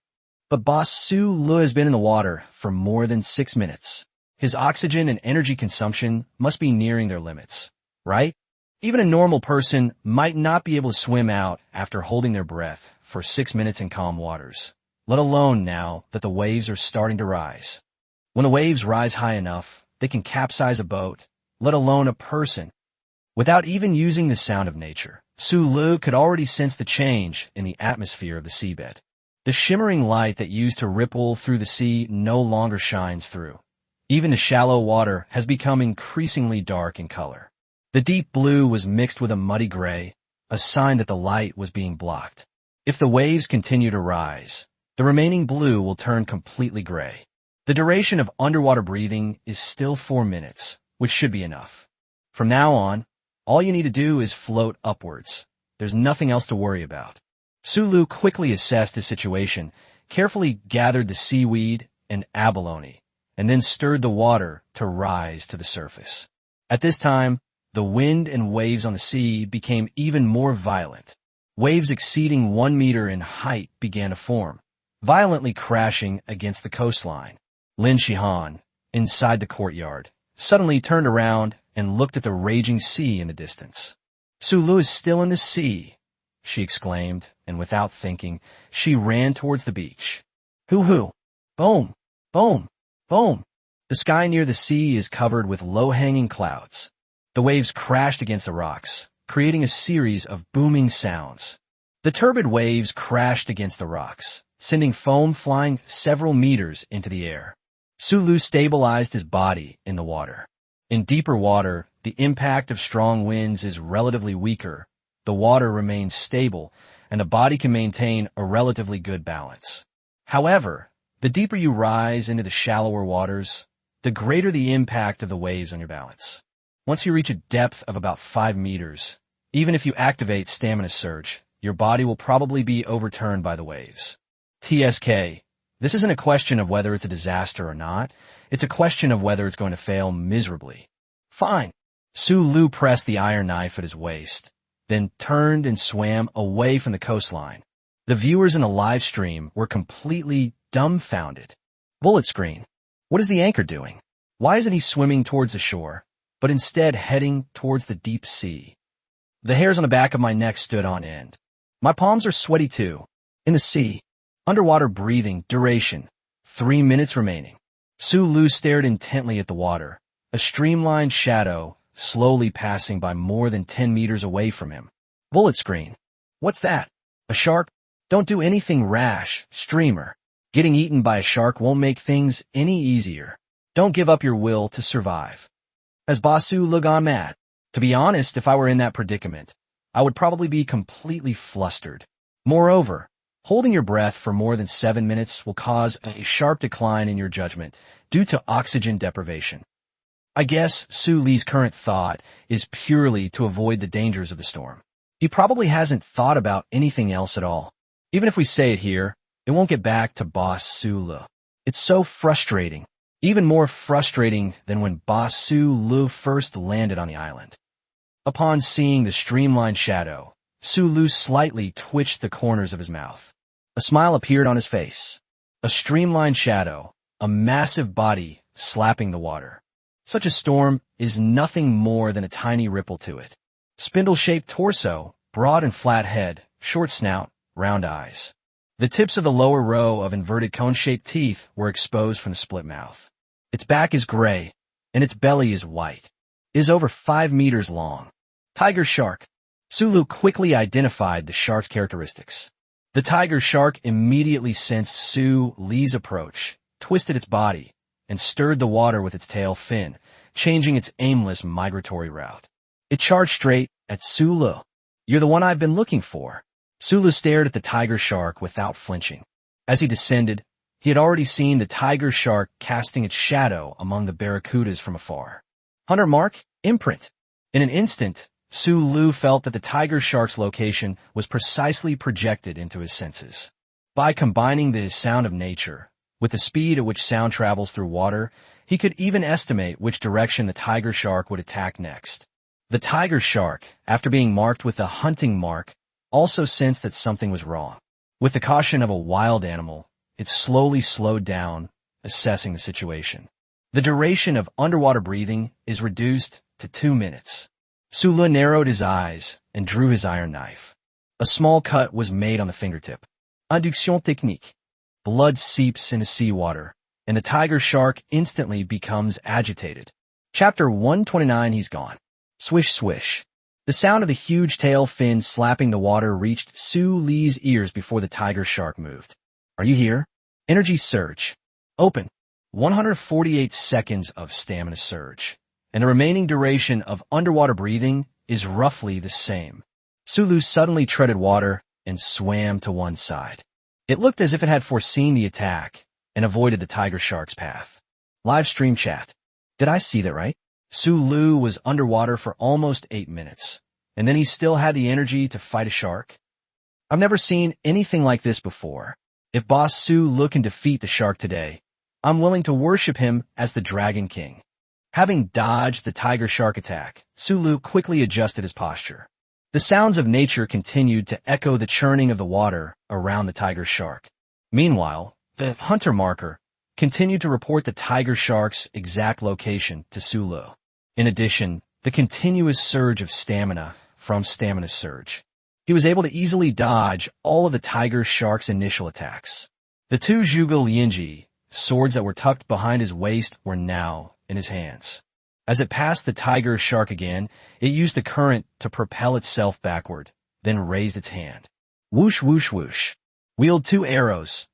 But Boss Sulu has been in the water for more than 6 minutes. His oxygen and energy consumption must be nearing their limits, right? Even a normal person might not be able to swim out after holding their breath for 6 minutes in calm waters, let alone now that the waves are starting to rise. When the waves rise high enough, they can capsize a boat, let alone a person. Without even using the sound of nature, Sulu could already sense the change in the atmosphere of the seabed. The shimmering light that used to ripple through the sea no longer shines through. Even the shallow water has become increasingly dark in color. The deep blue was mixed with a muddy gray, a sign that the light was being blocked. If the waves continue to rise, the remaining blue will turn completely gray. The duration of underwater breathing is still 4 minutes, which should be enough. From now on, all you need to do is float upwards. There's nothing else to worry about. Sulu quickly assessed his situation, carefully gathered the seaweed and abalone, and then stirred the water to rise to the surface. At this time, the wind and waves on the sea became even more violent. Waves exceeding 1 meter in height began to form, violently crashing against the coastline. Lin Shihan, inside the courtyard, suddenly turned around and looked at the raging sea in the distance. Sulu is still in the sea, she exclaimed, and without thinking, she ran towards the beach. Hoo-hoo! Boom! Boom! Boom! The sky near the sea is covered with low-hanging clouds. The waves crashed against the rocks, creating a series of booming sounds. The turbid waves crashed against the rocks, sending foam flying several meters into the air. Sulu stabilized his body in the water. In deeper water, the impact of strong winds is relatively weaker. The water remains stable, and the body can maintain a relatively good balance. However, the deeper you rise into the shallower waters, the greater the impact of the waves on your balance. Once you reach a depth of about 5 meters, even if you activate Stamina Surge, your body will probably be overturned by the waves. TSK. This isn't a question of whether it's a disaster or not. It's a question of whether it's going to fail miserably. Fine. Su Lu pressed the iron knife at his waist, then turned and swam away from the coastline. The viewers in the live stream were completely dumbfounded. Bullet screen. What is the anchor doing? Why isn't he swimming towards the shore, but instead heading towards the deep sea? The hairs on the back of my neck stood on end. My palms are sweaty too. In the sea. Underwater breathing. Duration. 3 minutes remaining. Su Lu stared intently at the water, a streamlined shadow slowly passing by more than 10 meters away from him. Bullet screen. What's that? A shark? Don't do anything rash, streamer. Getting eaten by a shark won't make things any easier. Don't give up your will to survive. Has Basu Lu gone mad? To be honest, if I were in that predicament, I would probably be completely flustered. Moreover, holding your breath for more than 7 minutes will cause a sharp decline in your judgment due to oxygen deprivation. I guess Su Li's current thought is purely to avoid the dangers of the storm. He probably hasn't thought about anything else at all. Even if we say it here, it won't get back to Boss Su Lu. It's so frustrating. Even more frustrating than when Boss Su Lu first landed on the island. Upon seeing the streamlined shadow, Su Lu slightly twitched the corners of his mouth. A smile appeared on his face. A streamlined shadow, a massive body slapping the water. Such a storm is nothing more than a tiny ripple to it. Spindle-shaped torso, broad and flat head, short snout, round eyes. The tips of the lower row of inverted cone-shaped teeth were exposed from the split mouth. Its back is gray, and its belly is white. It is over 5 meters long. Tiger shark. Su Lu quickly identified the shark's characteristics. The tiger shark immediately sensed Su Li's approach, twisted its body, and stirred the water with its tail fin, changing its aimless migratory route. It charged straight at Su Lu. You're the one I've been looking for. Su Lu stared at the tiger shark without flinching. As he descended, he had already seen the tiger shark casting its shadow among the barracudas from afar. Hunter mark, imprint. In an instant, Su Lu felt that the tiger shark's location was precisely projected into his senses. By combining the sound of nature with the speed at which sound travels through water, he could even estimate which direction the tiger shark would attack next. The tiger shark, after being marked with a hunting mark, also sensed that something was wrong. With the caution of a wild animal, it slowly slowed down, assessing the situation. The duration of underwater breathing is reduced to 2 minutes. Su Lu narrowed his eyes and drew his iron knife. A small cut was made on the fingertip. Induction technique. Blood seeps into seawater, and the tiger shark instantly becomes agitated. Chapter 129. He's gone. Swish swish. The sound of the huge tail fin slapping the water reached Su Li's ears before the tiger shark moved. Are you here? Energy surge. Open. 148 seconds of stamina surge. And the remaining duration of underwater breathing is roughly the same. Su Lu suddenly treaded water and swam to one side. It looked as if it had foreseen the attack and avoided the tiger shark's path. Live stream chat. Did I see that right? Su Lu was underwater for almost 8 minutes, and then he still had the energy to fight a shark? I've never seen anything like this before. If Boss Su Lu can defeat the shark today, I'm willing to worship him as the Dragon King. Having dodged the tiger shark attack, Su Lu quickly adjusted his posture. The sounds of nature continued to echo the churning of the water around the tiger shark. Meanwhile, the hunter marker continued to report the tiger shark's exact location to Su Lu. In addition, the continuous surge of stamina from Stamina Surge. He was able to easily dodge all of the tiger shark's initial attacks. The 2 Zhuge Lianji swords that were tucked behind his waist were now in his hands. As it passed the tiger shark again, it used the current to propel itself backward, then raised its hand. Whoosh whoosh whoosh. Wield 2 arrows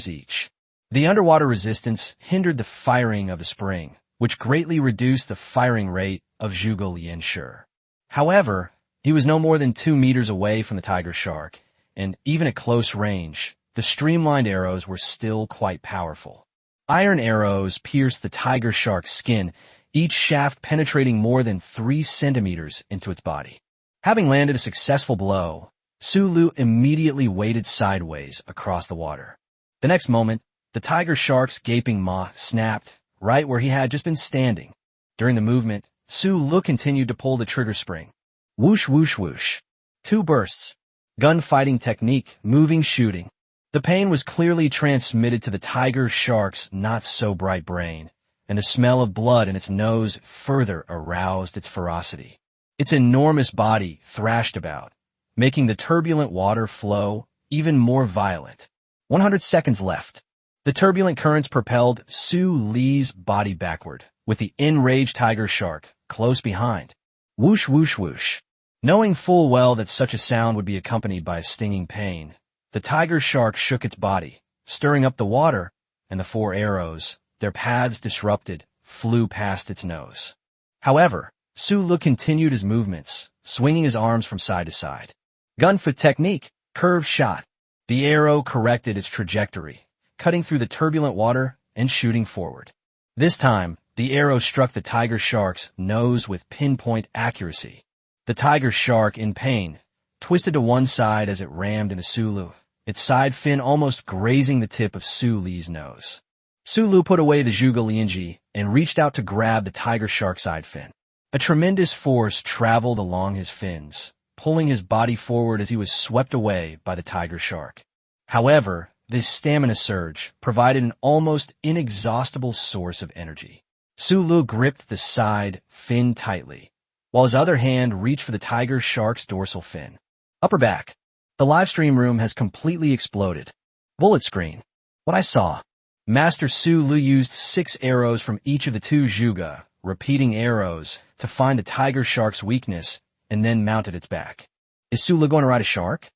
each. The underwater resistance hindered the firing of the spring, which greatly reduced the firing rate of Zhuge Lianshi. However, he was no more than 2 meters away from the tiger shark, and even at close range, the streamlined arrows were still quite powerful. Iron arrows pierced the tiger shark's skin, each shaft penetrating more than 3 centimeters into its body. Having landed a successful blow, Sulu immediately waded sideways across the water. The next moment, the tiger shark's gaping maw snapped right where he had just been standing. During the movement, Sulu continued to pull the trigger spring. Whoosh, whoosh, whoosh. 2 bursts. Gunfighting technique, moving, shooting. The pain was clearly transmitted to the tiger shark's not-so-bright brain, and the smell of blood in its nose further aroused its ferocity. Its enormous body thrashed about, making the turbulent water flow even more violent. 100 seconds left. The turbulent currents propelled Su Li's body backward, with the enraged tiger shark close behind. Whoosh, whoosh, whoosh. Knowing full well that such a sound would be accompanied by a stinging pain, the tiger shark shook its body, stirring up the water, and the 4 arrows, their paths disrupted, flew past its nose. However, Sulu continued his movements, swinging his arms from side to side. Gunfoot technique, curved shot. The arrow corrected its trajectory, cutting through the turbulent water and shooting forward. This time, the arrow struck the tiger shark's nose with pinpoint accuracy. The tiger shark, in pain, twisted to one side as it rammed into Sulu, its side fin almost grazing the tip of Su Li's nose. Sulu put away the Zhuge Lianji and reached out to grab the tiger shark's side fin. A tremendous force traveled along his fins, pulling his body forward as he was swept away by the tiger shark. However, this stamina surge provided an almost inexhaustible source of energy. Sulu gripped the side fin tightly, while his other hand reached for the tiger shark's dorsal fin. Upper back. The livestream room has completely exploded. Bullet screen. What I saw. Master Sulu used 6 arrows from each of the 2 Zhuge, repeating arrows, to find the tiger shark's weakness, and then mounted its back. Is Sulu going to ride a shark?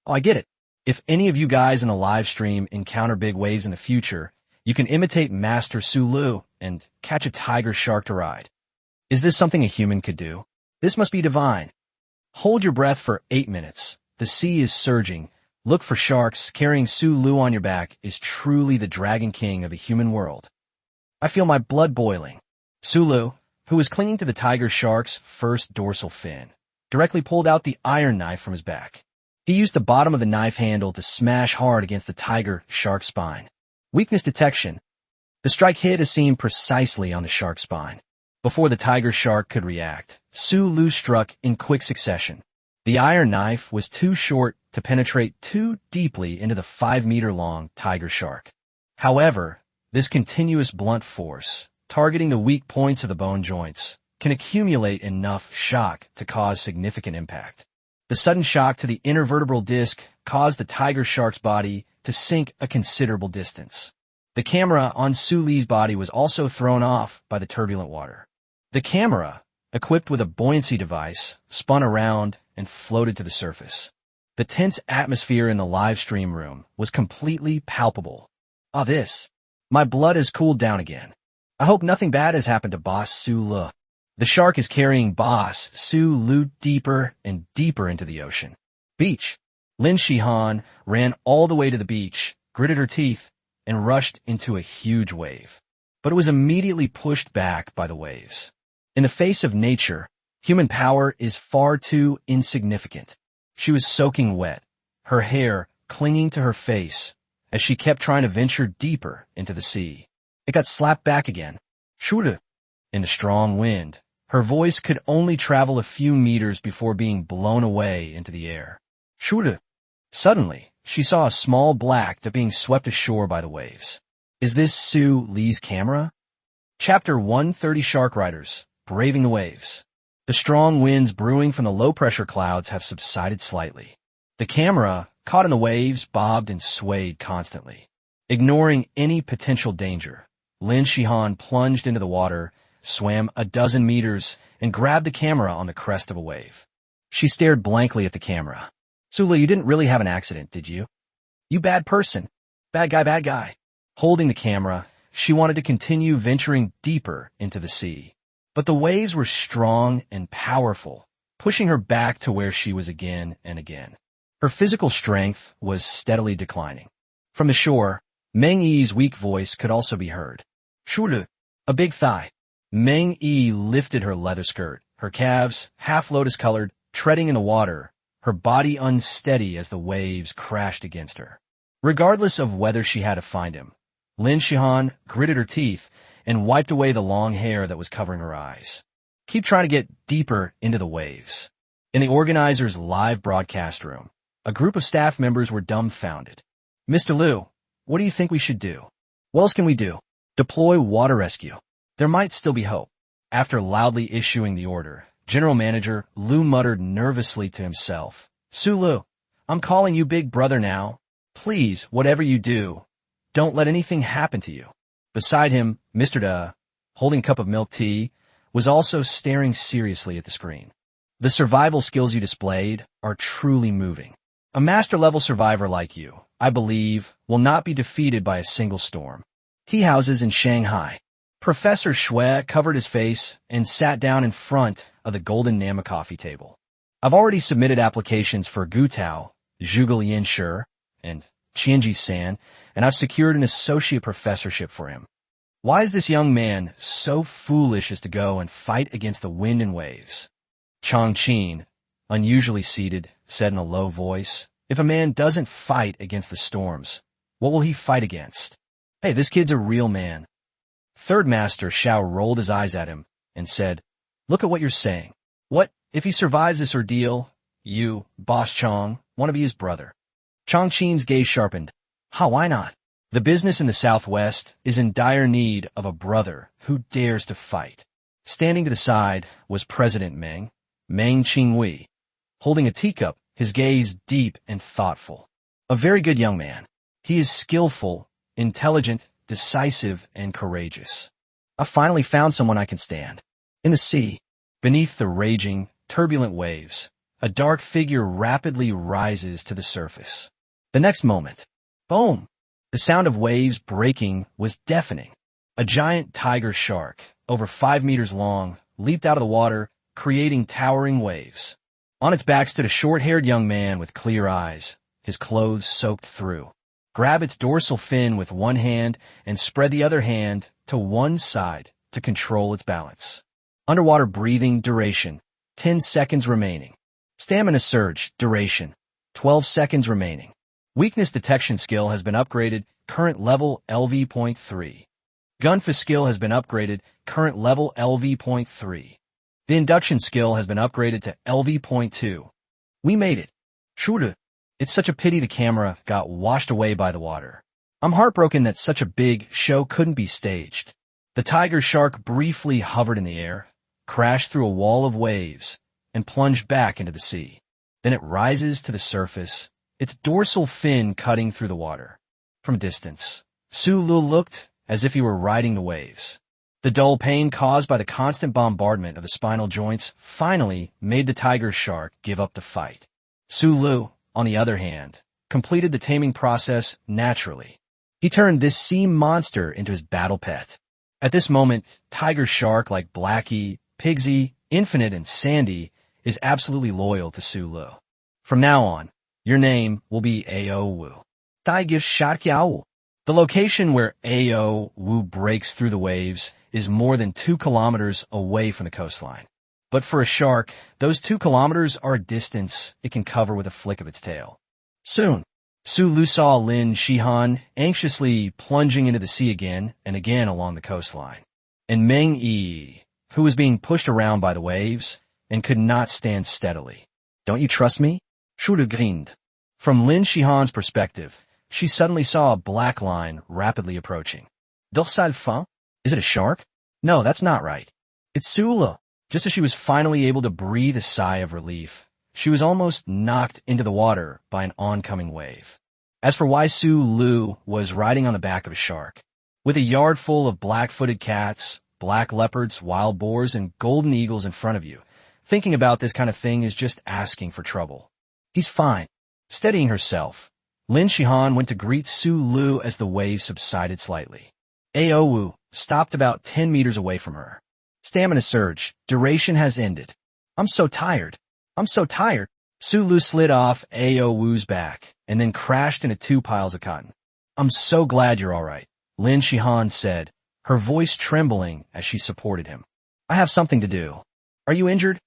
Oh, I get it. If any of you guys in the live stream encounter big waves in the future, you can imitate Master Sulu and catch a tiger shark to ride. Is this something a human could do? This must be divine. Hold your breath for 8 minutes. The sea is surging. Look for sharks. Carrying Sulu on your back is truly the Dragon King of the human world. I feel my blood boiling. Sulu, who was clinging to the tiger shark's first dorsal fin, directly pulled out the iron knife from his back. He used the bottom of the knife handle to smash hard against the tiger shark's spine. Weakness detection. The strike hit a seam precisely on the shark's spine. Before the tiger shark could react, Sulu struck in quick succession. The iron knife was too short to penetrate too deeply into the 5-meter-long tiger shark. However, this continuous blunt force, targeting the weak points of the bone joints, can accumulate enough shock to cause significant impact. The sudden shock to the intervertebral disc caused the tiger shark's body to sink a considerable distance. The camera on Su Li's body was also thrown off by the turbulent water. The camera, equipped with a buoyancy device, spun around and floated to the surface. The tense atmosphere in the live stream room was completely palpable. My blood has cooled down again. I hope nothing bad has happened to Boss Sulu. The shark is carrying Boss Sulu deeper and deeper into the ocean. Beach. Lin Shihan ran all the way to the beach, gritted her teeth, and rushed into a huge wave. But it was immediately pushed back by the waves. In the face of nature, human power is far too insignificant. She was soaking wet, her hair clinging to her face, as she kept trying to venture deeper into the sea. It got slapped back again. Shuru. In the strong wind, her voice could only travel a few meters before being blown away into the air. Shuru. Suddenly, she saw a small black that being swept ashore by the waves. Is this Su Li's camera? Chapter 130 Shark Riders, Braving the Waves. The strong winds brewing from the low-pressure clouds have subsided slightly. The camera, caught in the waves, bobbed and swayed constantly. Ignoring any potential danger, Lin Shihan plunged into the water, swam a dozen meters, and grabbed the camera on the crest of a wave. She stared blankly at the camera. Sulu, you didn't really have an accident, did you? You bad person. Bad guy. Holding the camera, she wanted to continue venturing deeper into the sea. But the waves were strong and powerful, pushing her back to where she was again and again. Her physical strength was steadily declining. From the shore, Meng Yi's weak voice could also be heard. Shulu, a big thigh. Meng Yi lifted her leather skirt, her calves, half lotus-colored, treading in the water, her body unsteady as the waves crashed against her. Regardless of whether she had to find him, Lin Shihan gritted her teeth and wiped away the long hair that was covering her eyes. Keep trying to get deeper into the waves. In the organizer's live broadcast room, a group of staff members were dumbfounded. Mr. Liu, what do you think we should do? What else can we do? Deploy water rescue. There might still be hope. After loudly issuing the order, General Manager Liu muttered nervously to himself. Su Liu, I'm calling you big brother now. Please, whatever you do, don't let anything happen to you. Beside him, Mr. Da, holding a cup of milk tea, was also staring seriously at the screen. The survival skills you displayed are truly moving. A master-level survivor like you, I believe, will not be defeated by a single storm. Tea houses in Shanghai. Professor Shui covered his face and sat down in front of the golden Nama coffee table. I've already submitted applications for Gutao, Zhuge Yanshi, and Qianji San, and I've secured an associate professorship for him. Why is this young man so foolish as to go and fight against the wind and waves? Chang Qin, unusually seated, said in a low voice, if a man doesn't fight against the storms, what will he fight against? Hey, this kid's a real man. Third Master Shao rolled his eyes at him and said, look at what you're saying. What, if he survives this ordeal, you, Boss Chang, want to be his brother? Chang Qin's gaze sharpened. Why not? The business in the Southwest is in dire need of a brother who dares to fight. Standing to the side was President Meng Qingwei, holding a teacup, his gaze deep and thoughtful. A very good young man. He is skillful, intelligent, decisive, and courageous. I finally found someone I can stand. In the sea, beneath the raging, turbulent waves, a dark figure rapidly rises to the surface. The next moment, boom! The sound of waves breaking was deafening. A giant tiger shark, over 5 meters long, leaped out of the water, creating towering waves. On its back stood a short-haired young man with clear eyes, his clothes soaked through. Grab its dorsal fin with one hand and spread the other hand to one side to control its balance. Underwater breathing duration, 10 seconds remaining. Stamina surge duration, 12 seconds remaining. Weakness detection skill has been upgraded, current level LV.3. Gunfa skill has been upgraded, current level LV.3. The induction skill has been upgraded to LV.2. We made it. Shuru. It's such a pity the camera got washed away by the water. I'm heartbroken that such a big show couldn't be staged. The tiger shark briefly hovered in the air, crashed through a wall of waves, and plunged back into the sea. Then it rises to the surface, its dorsal fin cutting through the water. From a distance, Su Lu looked as if he were riding the waves. The dull pain caused by the constant bombardment of the spinal joints finally made the tiger shark give up the fight. Su Lu, on the other hand, completed the taming process naturally. He turned this sea monster into his battle pet. At this moment, tiger shark like Blackie, Pigsy, Infinite, and Sandy is absolutely loyal to Su Lu. From now on, your name will be A.O. Wu. Tiger Shark Yao. The location where A.O. Wu breaks through the waves is more than 2 kilometers away from the coastline. But for a shark, those 2 kilometers are a distance it can cover with a flick of its tail. Soon, Su Lu saw Lin Shihan anxiously plunging into the sea again and again along the coastline, and Meng Yi, who was being pushed around by the waves and could not stand steadily. Don't you trust me? Shuru grinned. From Lin Shihan's perspective, she suddenly saw a black line rapidly approaching. Dorsal fin? Is it a shark? No, that's not right. It's Su Lu. Just as she was finally able to breathe a sigh of relief, she was almost knocked into the water by an oncoming wave. As for why Su Lu was riding on the back of a shark, with a yard full of black-footed cats, black leopards, wild boars, and golden eagles in front of you, thinking about this kind of thing is just asking for trouble. He's fine. Steadying herself, Lin Shihan went to greet Su Lu as the wave subsided slightly. A.O. Wu stopped about 10 meters away from her. Stamina surge. Duration has ended. I'm so tired. I'm so tired. Su Lu slid off A.O. Wu's back and then crashed into 2 piles of cotton. I'm so glad you're all right, Lin Shihan said, her voice trembling as she supported him. I have something to do. Are you injured?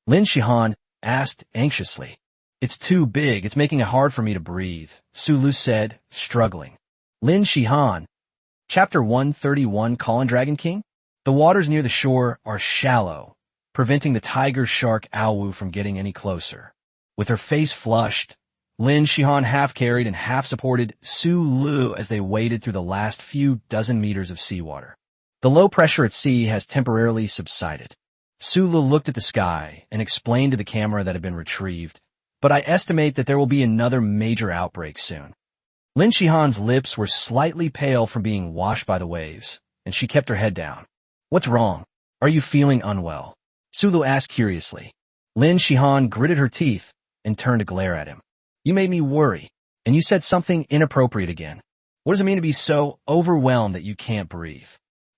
Lin Shihan asked anxiously. It's too big. It's making it hard for me to breathe, Sulu said, struggling. Lin Shihan. Chapter 131, Colin Dragon King? The waters near the shore are shallow, preventing the tiger shark Aowu from getting any closer. With her face flushed, Lin Shihan half-carried and half-supported Su Lu as they waded through the last few dozen meters of seawater. The low pressure at sea has temporarily subsided. Su Lu looked at the sky and explained to the camera that had been retrieved, but I estimate that there will be another major outbreak soon. Lin Shihan's lips were slightly pale from being washed by the waves, and she kept her head down. What's wrong? Are you feeling unwell? Su Lu asked curiously. Lin Shihan gritted her teeth and turned to glare at him. You made me worry, and you said something inappropriate again. What does it mean to be so overwhelmed that you can't breathe?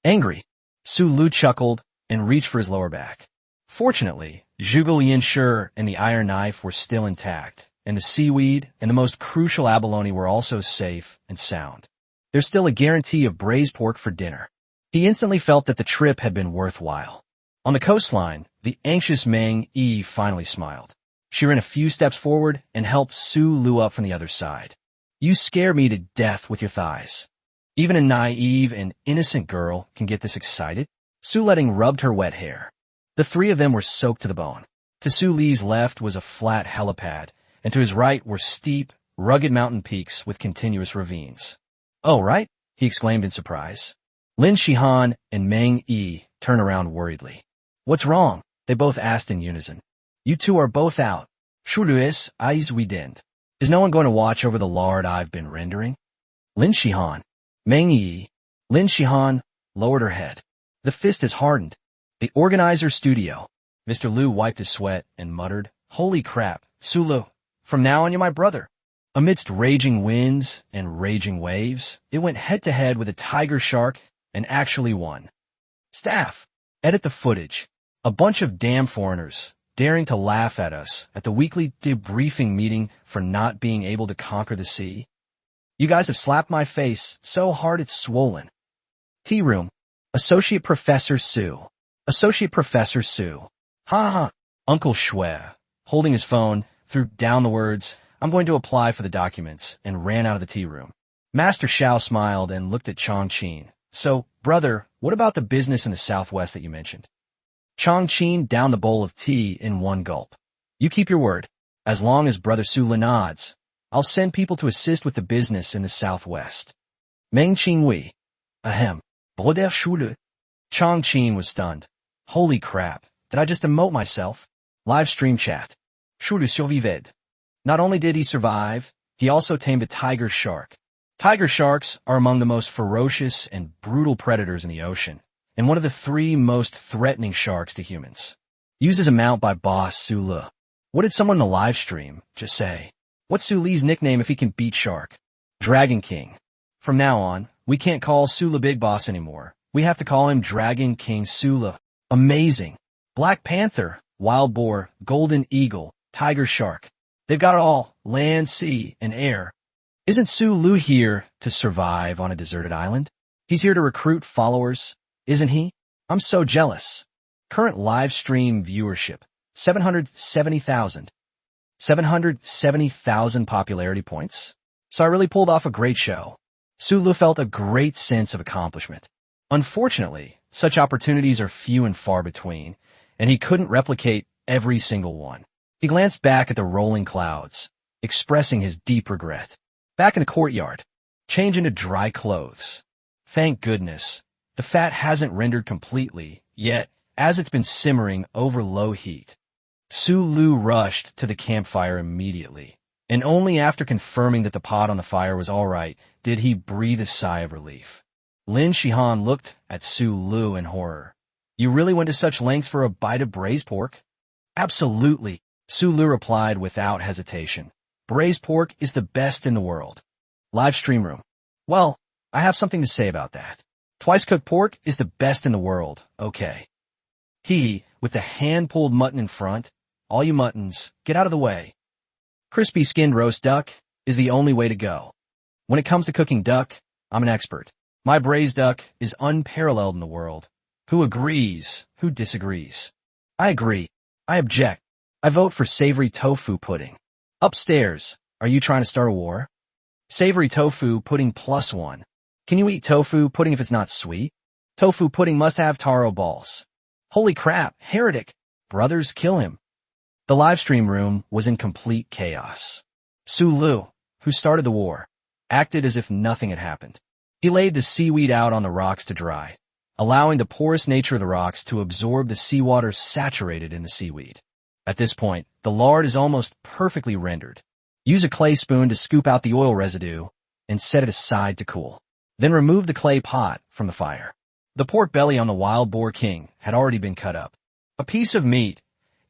Angry. Su Lu chuckled and reached for his lower back. Fortunately, Zhuge Lianshi and the iron knife were still intact, and the seaweed and the most crucial abalone were also safe and sound. There's still a guarantee of braised pork for dinner. He instantly felt that the trip had been worthwhile. On the coastline, the anxious Meng Yi finally smiled. She ran a few steps forward and helped Su Lu up from the other side. You scare me to death with your thighs. Even a naive and innocent girl can get this excited. Su Letting rubbed her wet hair. The three of them were soaked to the bone. To Su Li's left was a flat helipad, and to his right were steep, rugged mountain peaks with continuous ravines. Oh, right? He exclaimed in surprise. Lin Shihan and Meng Yi turned around worriedly. What's wrong? They both asked in unison. You two are both out. Shuruis eyes we didn't. Is no one going to watch over the lard I've been rendering? Lin Shihan. Meng Yi. Lin Shihan lowered her head. The fist is hardened. The organizer's studio. Mr. Liu wiped his sweat and muttered, Holy crap, Sulu, from now on you're my brother. Amidst raging winds and raging waves, it went head-to-head with a tiger shark and actually won. Staff, edit the footage. A bunch of damn foreigners daring to laugh at us at the weekly debriefing meeting for not being able to conquer the sea. You guys have slapped my face so hard it's swollen. Tea room. Associate Professor Su. Associate Professor Su. Ha ha. Uncle Shui, holding his phone, threw down the words, I'm going to apply for the documents, and ran out of the tea room. Master Xiao smiled and looked at Chongqing. So, brother, what about the business in the southwest that you mentioned? Chongqing downed the bowl of tea in one gulp. You keep your word. As long as Brother Su nods, I'll send people to assist with the business in the southwest. Meng Qingwei. Ahem. Broder Shule. Chongqing was stunned. Holy crap. Did I just emote myself? Live stream chat. Shule survived. Not only did he survive, he also tamed a tiger shark. Tiger sharks are among the most ferocious and brutal predators in the ocean, and one of the 3 most threatening sharks to humans. Used as a mount by boss Su Lu. What did someone in the live stream just say? What's Su Li's nickname if he can beat shark? Dragon King. From now on, we can't call Su Lu Big Boss anymore. We have to call him Dragon King Su Lu. Amazing. Black Panther, Wild Boar, Golden Eagle, Tiger Shark. They've got it all, land, sea, and air. Isn't Su Lu here to survive on a deserted island? He's here to recruit followers, isn't he? I'm so jealous. Current live stream viewership, 770,000. 770,000 popularity points. So I really pulled off a great show. Su Lu felt a great sense of accomplishment. Unfortunately, such opportunities are few and far between, and he couldn't replicate every single one. He glanced back at the rolling clouds, expressing his deep regret. Back in the courtyard, change into dry clothes. Thank goodness, the fat hasn't rendered completely, yet, as it's been simmering over low heat. Su Lu rushed to the campfire immediately, and only after confirming that the pot on the fire was all right did he breathe a sigh of relief. Lin Shihan looked at Su Lu in horror. You really went to such lengths for a bite of braised pork? Absolutely, Su Lu replied without hesitation. Braised pork is the best in the world. Live stream room. Well, I have something to say about that. Twice-cooked pork is the best in the world, okay. He, with the hand-pulled mutton in front, all you muttons, get out of the way. Crispy skinned roast duck is the only way to go. When it comes to cooking duck, I'm an expert. My braised duck is unparalleled in the world. Who agrees? Who disagrees? I agree. I object. I vote for savory tofu pudding. Upstairs, are you trying to start a war? Savory tofu pudding +1. Can you eat tofu pudding if it's not sweet? Tofu pudding must have taro balls. Holy crap, heretic. Brothers, kill him. The livestream room was in complete chaos. Su Lu, who started the war, acted as if nothing had happened. He laid the seaweed out on the rocks to dry, allowing the porous nature of the rocks to absorb the seawater saturated in the seaweed. At this point, the lard is almost perfectly rendered. Use a clay spoon to scoop out the oil residue and set it aside to cool. Then remove the clay pot from the fire. The pork belly on the Wild Boar King had already been cut up. A piece of meat,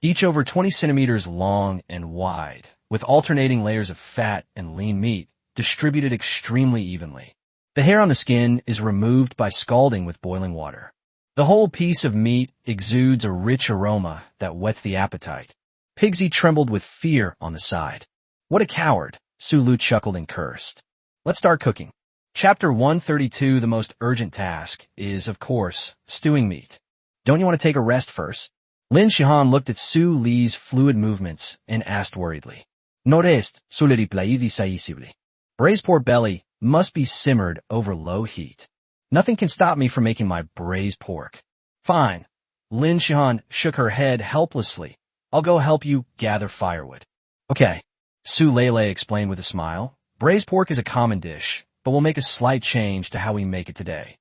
each over 20 centimeters long and wide, with alternating layers of fat and lean meat distributed extremely evenly. The hair on the skin is removed by scalding with boiling water. The whole piece of meat exudes a rich aroma that whets the appetite. Pigsy trembled with fear on the side. What a coward, Su Lu chuckled and cursed. Let's start cooking. Chapter 132, the most urgent task, is, of course, stewing meat. Don't you want to take a rest first? Lin Shihan looked at Su Li's fluid movements and asked worriedly. No rest, sur le replay decisibly. Braised pork belly must be simmered over low heat. Nothing can stop me from making my braised pork. Fine. Lin Shihan shook her head helplessly. I'll go help you gather firewood. Okay. Su Lele explained with a smile. Braised pork is a common dish, but we'll make a slight change to how we make it today.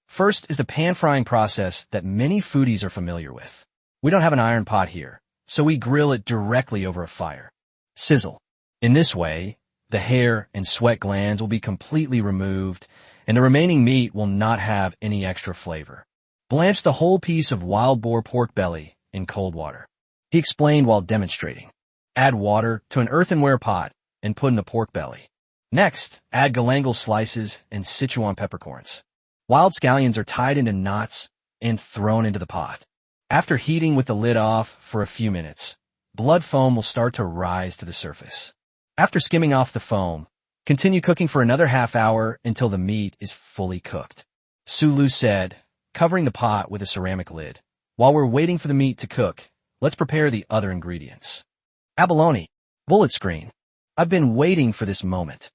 First is the pan frying process that many foodies are familiar with. We don't have an iron pot here, so we grill it directly over a fire. Sizzle. In this way, the hair and sweat glands will be completely removed, and the remaining meat will not have any extra flavor. Blanch the whole piece of wild boar pork belly in cold water. He explained while demonstrating. Add water to an earthenware pot and put in the pork belly. Next, add galangal slices and Sichuan peppercorns. Wild scallions are tied into knots and thrown into the pot. After heating with the lid off for a few minutes, blood foam will start to rise to the surface. After skimming off the foam, continue cooking for another half hour until the meat is fully cooked. Su Lu said, covering the pot with a ceramic lid. While we're waiting for the meat to cook, let's prepare the other ingredients. Abalone. Bullet screen. I've been waiting for this moment.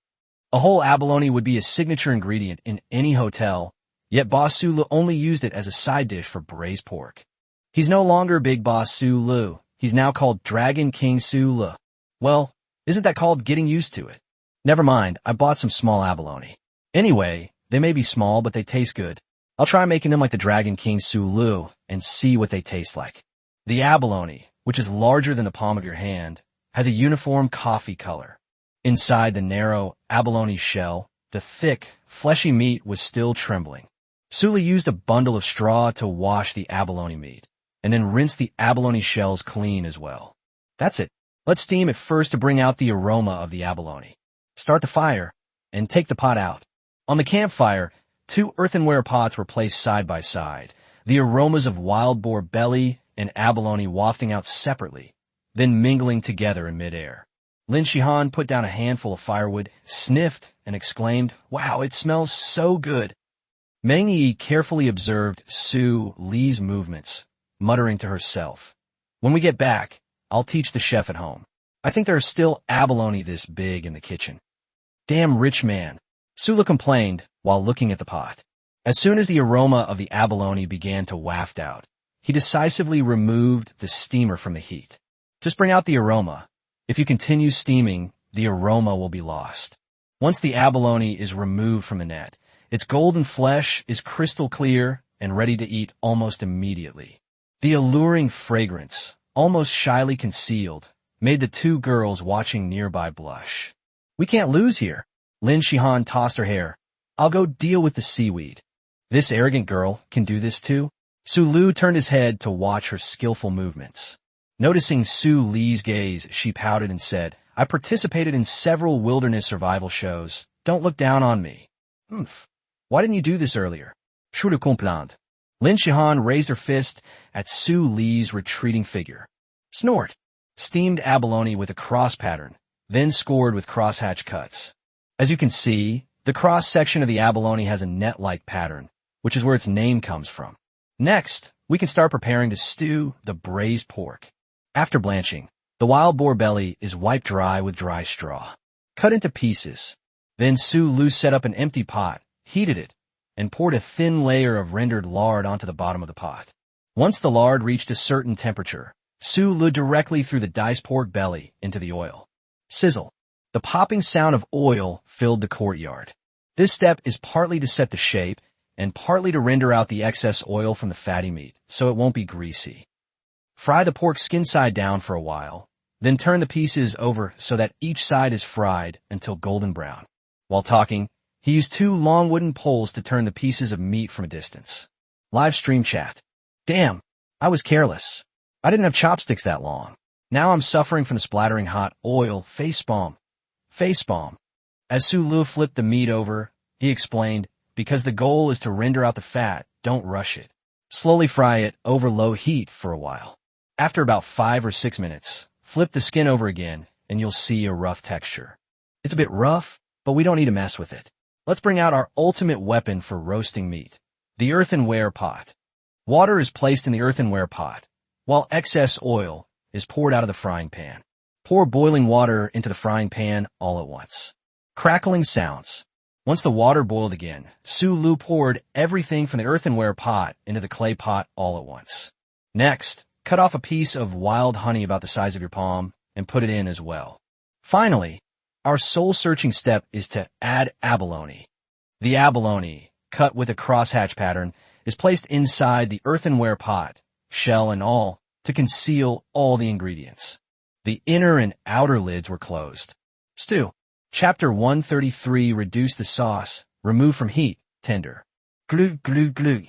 A whole abalone would be a signature ingredient in any hotel, yet Boss Su Lu only used it as a side dish for braised pork. He's no longer Big Boss Su Lu. He's now called Dragon King Su Lu. Well, isn't that called getting used to it? Never mind, I bought some small abalone. Anyway, they may be small, but they taste good. I'll try making them like the Dragon King Su Lu and see what they taste like. The abalone, which is larger than the palm of your hand, has a uniform coffee color. Inside the narrow abalone shell, the thick, fleshy meat was still trembling. Su Lu used a bundle of straw to wash the abalone meat, and then rinse the abalone shells clean as well. That's it. Let's steam it first to bring out the aroma of the abalone. Start the fire, and take the pot out. On the campfire, 2 earthenware pots were placed side by side, the aromas of wild boar belly and abalone wafting out separately, then mingling together in midair. Lin Shihan put down a handful of firewood, sniffed, and exclaimed, "Wow, it smells so good." Meng Yi carefully observed Su Li's movements, muttering to herself, "When we get back, I'll teach the chef at home. I think there are still abalone this big in the kitchen." Damn rich man, Su Lu complained while looking at the pot. As soon as the aroma of the abalone began to waft out, he decisively removed the steamer from the heat. Just bring out the aroma. If you continue steaming, the aroma will be lost. Once the abalone is removed from the net, its golden flesh is crystal clear and ready to eat almost immediately. The alluring fragrance, almost shyly concealed, made the 2 girls watching nearby blush. "We can't lose here." Lin Shihan tossed her hair. "I'll go deal with the seaweed." This arrogant girl can do this too? Su Lu turned his head to watch her skillful movements. Noticing Su Li's gaze, she pouted and said, "I participated in several wilderness survival shows. Don't look down on me." "Humph. Why didn't you do this earlier?" "Je le comprends." Lin Shihan raised her fist at Su Li's retreating figure. Snort. Steamed abalone with a cross pattern, then scored with crosshatch cuts. As you can see, The cross-section of the abalone has a net-like pattern, which is where its name comes from. Next, we can start preparing to stew the braised pork. After blanching, the wild boar belly is wiped dry with dry straw. Cut into pieces. Then Su Lu set up an empty pot, heated it, and poured a thin layer of rendered lard onto the bottom of the pot. Once the lard reached a certain temperature, Su Lu directly threw the diced pork belly into the oil. Sizzle. The popping sound of oil filled the courtyard. This step is partly to set the shape and partly to render out the excess oil from the fatty meat, so it won't be greasy. Fry the pork skin side down for a while, then turn the pieces over so that each side is fried until golden brown. While talking, he used 2 long wooden poles to turn the pieces of meat from a distance. Live stream chat. Damn, I was careless. I didn't have chopsticks that long. Now I'm suffering from the splattering hot oil. Facepalm. Facepalm. As Su Lu flipped the meat over, he explained, because the goal is to render out the fat, don't rush it. Slowly fry it over low heat for a while. After about 5 or 6 minutes, flip the skin over again, and you'll see a rough texture. It's a bit rough, but we don't need to mess with it. Let's bring out our ultimate weapon for roasting meat, the earthenware pot. Water is placed in the earthenware pot, while excess oil is poured out of the frying pan. Pour boiling water into the frying pan all at once. Crackling sounds. Once the water boiled again, Su Lu poured everything from the earthenware pot into the clay pot all at once. Next, cut off a piece of wild honey about the size of your palm and put it in as well. Finally, our soul-searching step is to add abalone. The abalone, cut with a crosshatch pattern, is placed inside the earthenware pot, shell and all, to conceal all the ingredients. The inner and outer lids were closed. Stew. Chapter 133. Reduce the sauce. Remove from heat. Tender. Glug, glug, glug.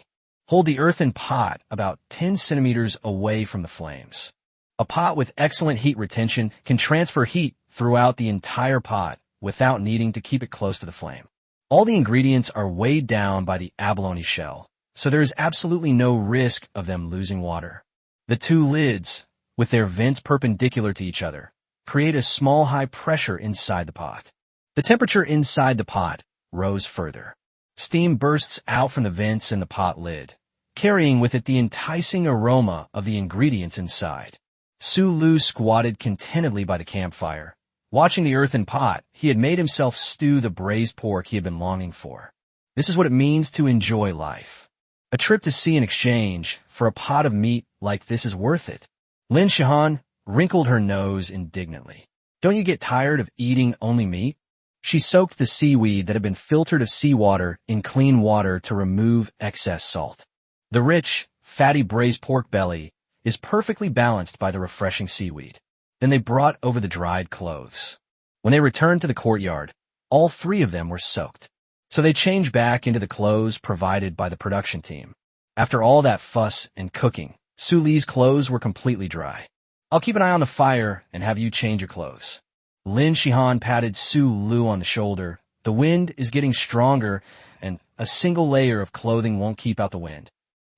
Hold the earthen pot about 10 centimeters away from the flames. A pot with excellent heat retention can transfer heat throughout the entire pot without needing to keep it close to the flame. All the ingredients are weighed down by the abalone shell, so there is absolutely no risk of them losing water. The 2 lids, with their vents perpendicular to each other, create a small high pressure inside the pot. The temperature inside the pot rose further. Steam bursts out from the vents in the pot lid, carrying with it the enticing aroma of the ingredients inside. Su Lu squatted contentedly by the campfire. Watching the earthen pot, he had made himself stew the braised pork he had been longing for. This is what it means to enjoy life. A trip to sea in exchange for a pot of meat like this is worth it. Lin Shihan wrinkled her nose indignantly. Don't you get tired of eating only meat? She soaked the seaweed that had been filtered of seawater in clean water to remove excess salt. The rich, fatty braised pork belly is perfectly balanced by the refreshing seaweed. Then they brought over the dried clothes. When they returned to the courtyard, all 3 of them were soaked. So they changed back into the clothes provided by the production team. After all that fuss and cooking, Su Li's clothes were completely dry. I'll keep an eye on the fire and have you change your clothes. Lin Shihan patted Su Lu on the shoulder. The wind is getting stronger, and a single layer of clothing won't keep out the wind.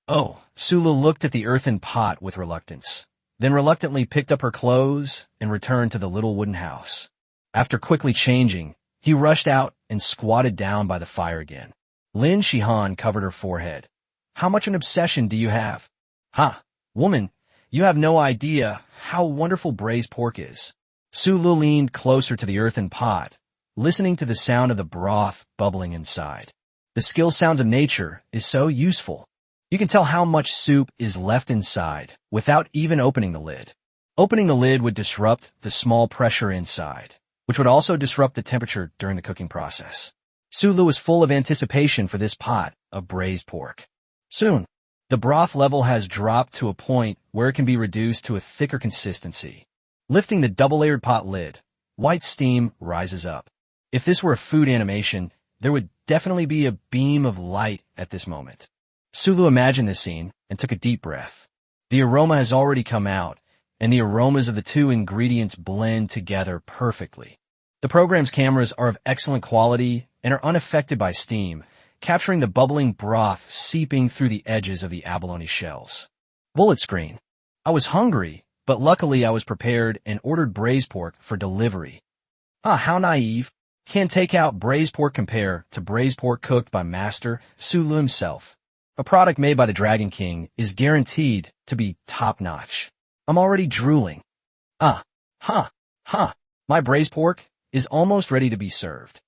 Oh, Su Lu looked at the earthen pot with reluctance, then reluctantly picked up her clothes and returned to the little wooden house. After quickly changing, he rushed out and squatted down by the fire again. Lin Shihan covered her forehead. How much an obsession do you have? Ha, woman, you have no idea how wonderful braised pork is. Su Lu leaned closer to the earthen pot, listening to the sound of the broth bubbling inside. The skill sounds of nature is so useful. You can tell how much soup is left inside without even opening the lid. Opening the lid would disrupt the small pressure inside, which would also disrupt the temperature during the cooking process. Su Lu was full of anticipation for this pot of braised pork. Soon, the broth level has dropped to a point where it can be reduced to a thicker consistency. Lifting the double-layered pot lid, white steam rises up. If this were a food animation, there would definitely be a beam of light at this moment. Su Lu imagined this scene and took a deep breath. The aroma has already come out, and the aromas of the 2 ingredients blend together perfectly. The program's cameras are of excellent quality and are unaffected by steam, capturing the bubbling broth seeping through the edges of the abalone shells. Bullet screen. I was hungry, but luckily I was prepared and ordered braised pork for delivery. Ah, how naive. Can take out braised pork compare to braised pork cooked by Master Sulu himself. A product made by the Dragon King is guaranteed to be top-notch. I'm already drooling. My braised pork is almost ready to be served.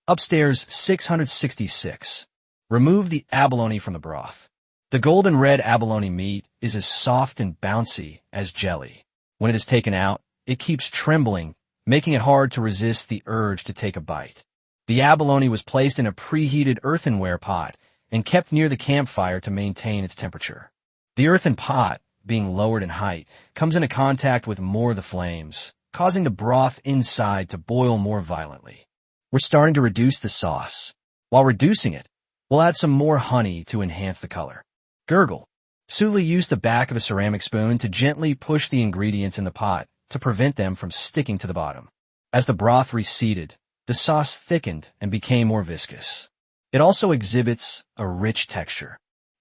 Upstairs 666. Remove the abalone from the broth. The golden red abalone meat is as soft and bouncy as jelly. When it is taken out, it keeps trembling, making it hard to resist the urge to take a bite. The abalone was placed in a preheated earthenware pot and kept near the campfire to maintain its temperature. The earthen pot, being lowered in height, comes into contact with more of the flames, causing the broth inside to boil more violently. We're starting to reduce the sauce. While reducing it, we'll add some more honey to enhance the color. Gurgle. Sulu used the back of a ceramic spoon to gently push the ingredients in the pot to prevent them from sticking to the bottom. As the broth receded, the sauce thickened and became more viscous. It also exhibits a rich texture.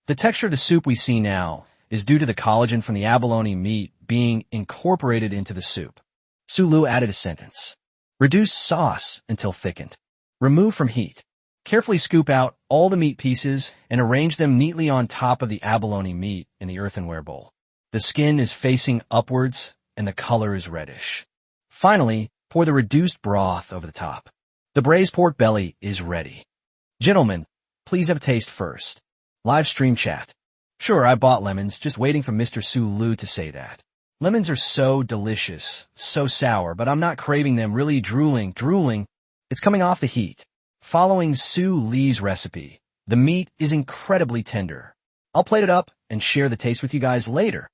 The texture of the soup we see now is due to the collagen from the abalone meat being incorporated into the soup. Sulu added a sentence. Reduce sauce until thickened. Remove from heat. Carefully scoop out all the meat pieces and arrange them neatly on top of the abalone meat in the earthenware bowl. The skin is facing upwards and the color is reddish. Finally, pour the reduced broth over the top. The braised pork belly is ready. Gentlemen, please have a taste first. Live stream chat. Sure, I bought lemons, just waiting for Mr. Sulu to say that. Lemons are so delicious, so sour, but I'm not craving them, really drooling. It's coming off the heat. Following Su Lee's recipe, the meat is incredibly tender. I'll plate it up and share the taste with you guys later.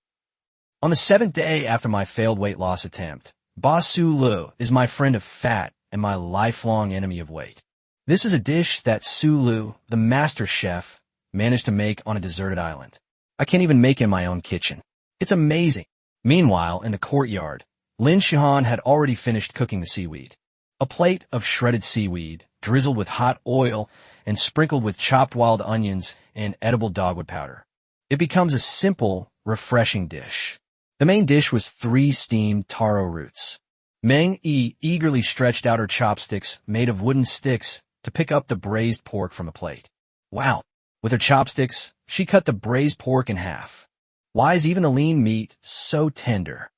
On the 7th day after my failed weight loss attempt, Boss Sulu is my friend of fat and my lifelong enemy of weight. This is a dish that Sulu, the master chef, managed to make on a deserted island. I can't even make it in my own kitchen. It's amazing. Meanwhile, in the courtyard, Lin Shihan had already finished cooking the seaweed. A plate of shredded seaweed, drizzled with hot oil and sprinkled with chopped wild onions and edible dogwood powder. It becomes a simple, refreshing dish. The main dish was 3 steamed taro roots. Meng Yi eagerly stretched out her chopsticks made of wooden sticks to pick up the braised pork from a plate. Wow! With her chopsticks, she cut the braised pork in half. Why is even the lean meat so tender?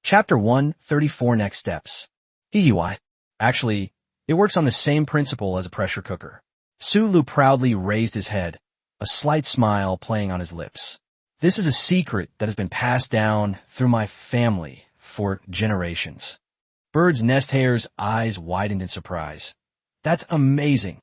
Chapter 134 Next Steps. Why? Actually, it works on the same principle as a pressure cooker. Sulu proudly raised his head, a slight smile playing on his lips. This is a secret that has been passed down through my family for generations. Bird's nest hare's eyes widened in surprise. That's amazing.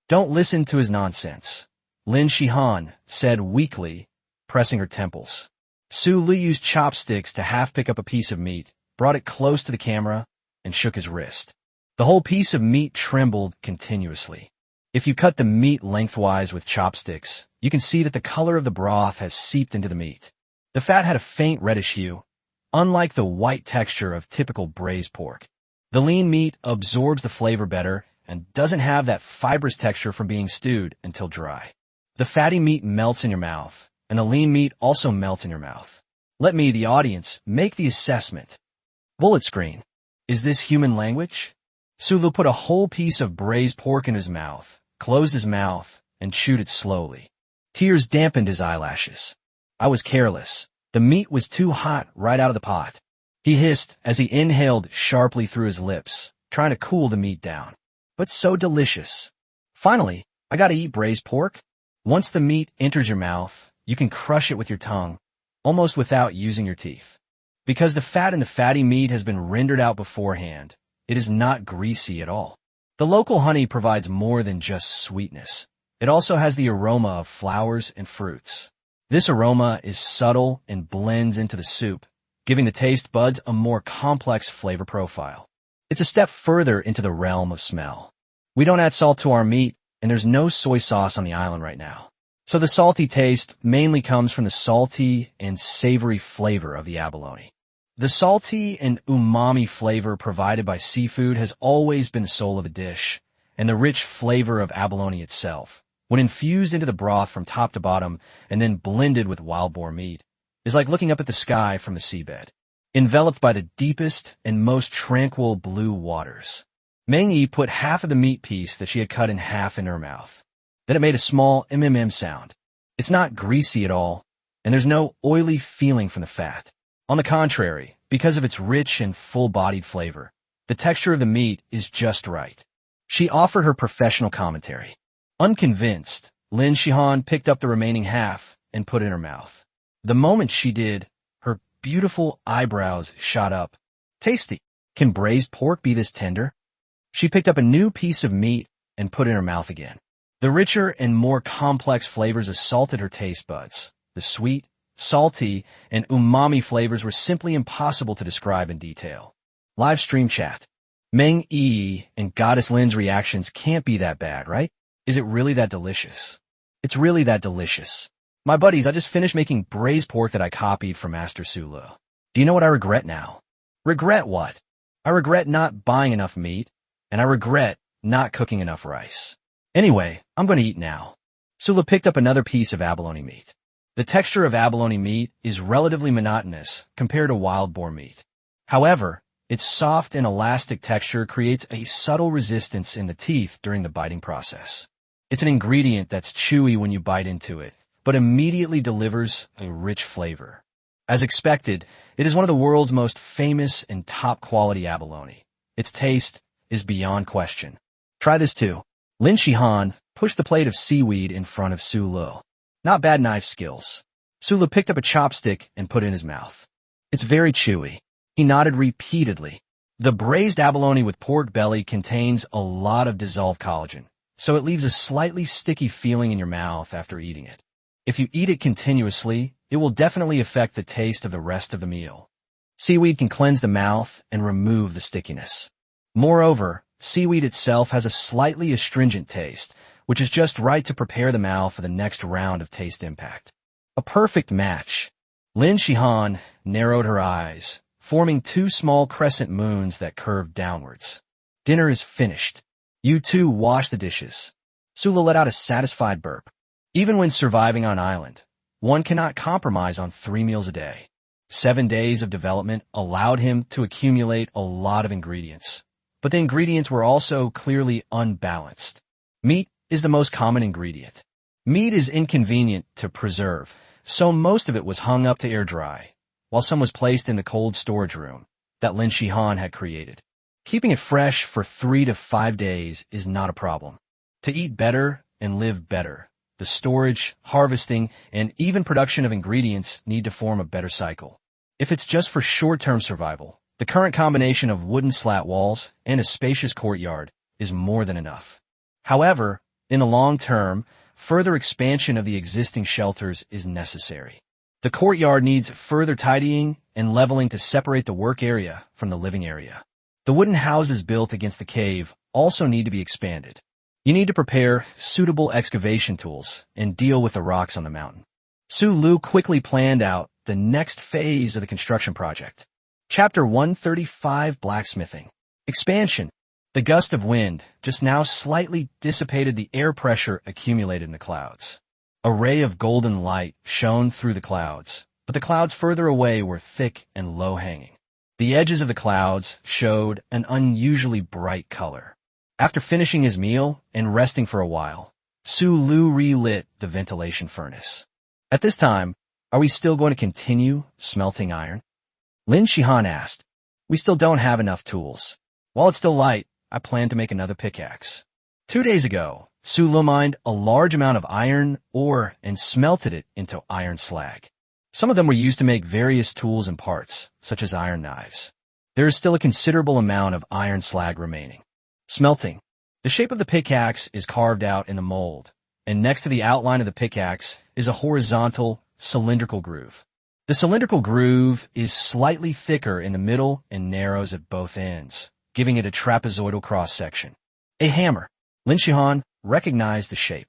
Don't listen to his nonsense, Lin Shihan said weakly, pressing her temples. Sulu used chopsticks to half pick up a piece of meat, brought it close to the camera, and shook his wrist. The whole piece of meat trembled continuously. If you cut the meat lengthwise with chopsticks, you can see that the color of the broth has seeped into the meat. The fat had a faint reddish hue, unlike the white texture of typical braised pork. The lean meat absorbs the flavor better and doesn't have that fibrous texture from being stewed until dry. The fatty meat melts in your mouth, and the lean meat also melts in your mouth. Let me, the audience, make the assessment. Bullet screen. Is this human language? Sulu put a whole piece of braised pork in his mouth, closed his mouth, and chewed it slowly. Tears dampened his eyelashes. I was careless. The meat was too hot right out of the pot. He hissed as he inhaled sharply through his lips, trying to cool the meat down. But so delicious. Finally, I gotta eat braised pork. Once the meat enters your mouth, you can crush it with your tongue, almost without using your teeth. Because the fat in the fatty meat has been rendered out beforehand, it is not greasy at all. The local honey provides more than just sweetness. It also has the aroma of flowers and fruits. This aroma is subtle and blends into the soup, giving the taste buds a more complex flavor profile. It's a step further into the realm of smell. We don't add salt to our meat, and there's no soy sauce on the island right now. So the salty taste mainly comes from the salty and savory flavor of the abalone. The salty and umami flavor provided by seafood has always been the soul of a dish, and the rich flavor of abalone itself, when infused into the broth from top to bottom and then blended with wild boar meat, is like looking up at the sky from the seabed, enveloped by the deepest and most tranquil blue waters. Meng Yi put half of the meat piece that she had cut in half in her mouth. Then it made a small mm sound. It's not greasy at all, and there's no oily feeling from the fat. On the contrary, because of its rich and full-bodied flavor, the texture of the meat is just right. She offered her professional commentary. Unconvinced, Lin Shihan picked up the remaining half and put it in her mouth. The moment she did, her beautiful eyebrows shot up. Tasty. Can braised pork be this tender? She picked up a new piece of meat and put it in her mouth again. The richer and more complex flavors assaulted her taste buds. The sweet, salty, and umami flavors were simply impossible to describe in detail. Live stream chat. Meng Yi and Goddess Lin's reactions can't be that bad, right? Is it really that delicious? It's really that delicious. My buddies, I just finished making braised pork that I copied from Master Sulu. Do you know what I regret now? Regret what? I regret not buying enough meat, and I regret not cooking enough rice. Anyway, I'm going to eat now. Sula picked up another piece of abalone meat. The texture of abalone meat is relatively monotonous compared to wild boar meat. However, its soft and elastic texture creates a subtle resistance in the teeth during the biting process. It's an ingredient that's chewy when you bite into it, but immediately delivers a rich flavor. As expected, it is one of the world's most famous and top-quality abalone. Its taste is beyond question. Try this too. Lin Shihan pushed the plate of seaweed in front of Sulu. Not bad knife skills. Sulu picked up a chopstick and put it in his mouth. It's very chewy. He nodded repeatedly. The braised abalone with pork belly contains a lot of dissolved collagen, so it leaves a slightly sticky feeling in your mouth after eating it. If you eat it continuously, it will definitely affect the taste of the rest of the meal. Seaweed can cleanse the mouth and remove the stickiness. Moreover, seaweed itself has a slightly astringent taste, which is just right to prepare the mouth for the next round of taste impact. A perfect match. Lin Shihan narrowed her eyes, forming two small crescent moons that curved downwards. Dinner is finished. You two wash the dishes. Sula let out a satisfied burp. Even when surviving on island, one cannot compromise on 3 meals a day. 7 days of development allowed him to accumulate a lot of ingredients. But the ingredients were also clearly unbalanced. Meat is the most common ingredient. Meat is inconvenient to preserve, so most of it was hung up to air dry, while some was placed in the cold storage room that Lin Shihan had created. Keeping it fresh for 3 to 5 days is not a problem. To eat better and live better, the storage, harvesting, and even production of ingredients need to form a better cycle. If it's just for short-term survival, the current combination of wooden slat walls and a spacious courtyard is more than enough. However, in the long term, further expansion of the existing shelters is necessary. The courtyard needs further tidying and leveling to separate the work area from the living area. The wooden houses built against the cave also need to be expanded. You need to prepare suitable excavation tools and deal with the rocks on the mountain. Su Lu quickly planned out the next phase of the construction project. Chapter 135, Blacksmithing. Expansion. The gust of wind just now slightly dissipated the air pressure accumulated in the clouds. A ray of golden light shone through the clouds, but the clouds further away were thick and low-hanging. The edges of the clouds showed an unusually bright color. After finishing his meal and resting for a while, Su Lu relit the ventilation furnace. At this time, are we still going to continue smelting iron? Lin Shihan asked. We still don't have enough tools. While it's still light, I plan to make another pickaxe. 2 days ago, Su Lu mined a large amount of iron ore and smelted it into iron slag. Some of them were used to make various tools and parts, such as iron knives. There is still a considerable amount of iron slag remaining. Smelting. The shape of the pickaxe is carved out in the mold, and next to the outline of the pickaxe is a horizontal, cylindrical groove. The cylindrical groove is slightly thicker in the middle and narrows at both ends, giving it a trapezoidal cross-section. A hammer. Lin Shihan recognized the shape.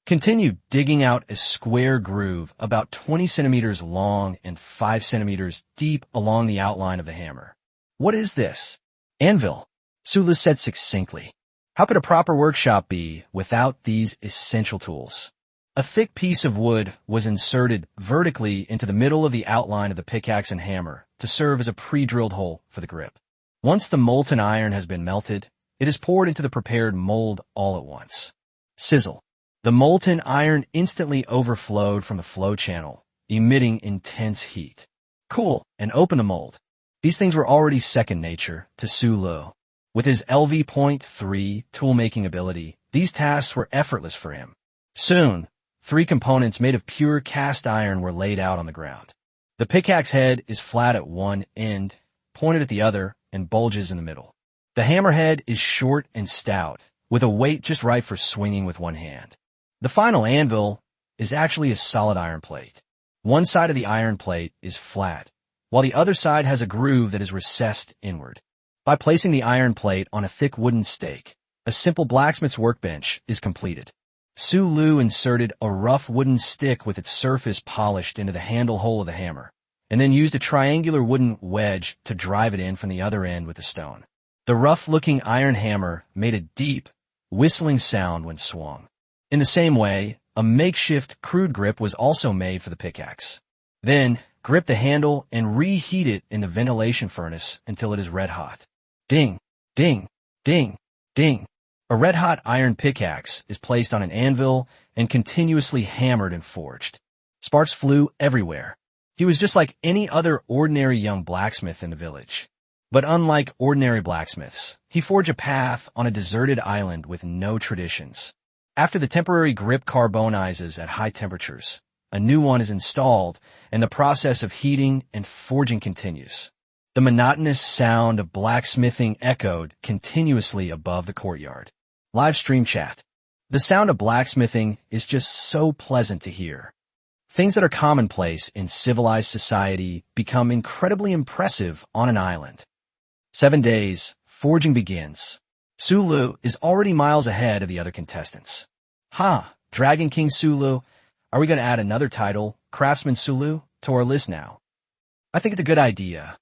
Continued digging out a square groove about 20 centimeters long and 5 centimeters deep along the outline of the hammer. What is this? Anvil. Sulu said succinctly. How could a proper workshop be without these essential tools? A thick piece of wood was inserted vertically into the middle of the outline of the pickaxe and hammer to serve as a pre-drilled hole for the grip. Once the molten iron has been melted, it is poured into the prepared mold all at once. Sizzle. The molten iron instantly overflowed from the flow channel, emitting intense heat. Cool, and open the mold. These things were already second nature to Sulu. With his LV.3 tool-making ability, these tasks were effortless for him. Soon, 3 components made of pure cast iron were laid out on the ground. The pickaxe head is flat at one end, pointed at the other, and bulges in the middle. The hammerhead is short and stout, with a weight just right for swinging with one hand. The final anvil is actually a solid iron plate. One side of the iron plate is flat, while the other side has a groove that is recessed inward. By placing the iron plate on a thick wooden stake, a simple blacksmith's workbench is completed. Sulu inserted a rough wooden stick with its surface polished into the handle hole of the hammer, and then used a triangular wooden wedge to drive it in from the other end with a stone. The rough-looking iron hammer made a deep, whistling sound when swung. In the same way, a makeshift crude grip was also made for the pickaxe. Then, grip the handle and reheat it in the ventilation furnace until it is red-hot. Ding, ding, ding, ding. A red-hot iron pickaxe is placed on an anvil and continuously hammered and forged. Sparks flew everywhere. He was just like any other ordinary young blacksmith in the village. But unlike ordinary blacksmiths, he forged a path on a deserted island with no traditions. After the temporary grip carbonizes at high temperatures, a new one is installed, and the process of heating and forging continues. The monotonous sound of blacksmithing echoed continuously above the courtyard. Live stream chat. The sound of blacksmithing is just so pleasant to hear. Things that are commonplace in civilized society become incredibly impressive on an island. 7 days, forging begins. Sulu is already miles ahead of the other contestants. Dragon King Sulu, are we going to add another title, Craftsman Sulu, to our list now? I think it's a good idea.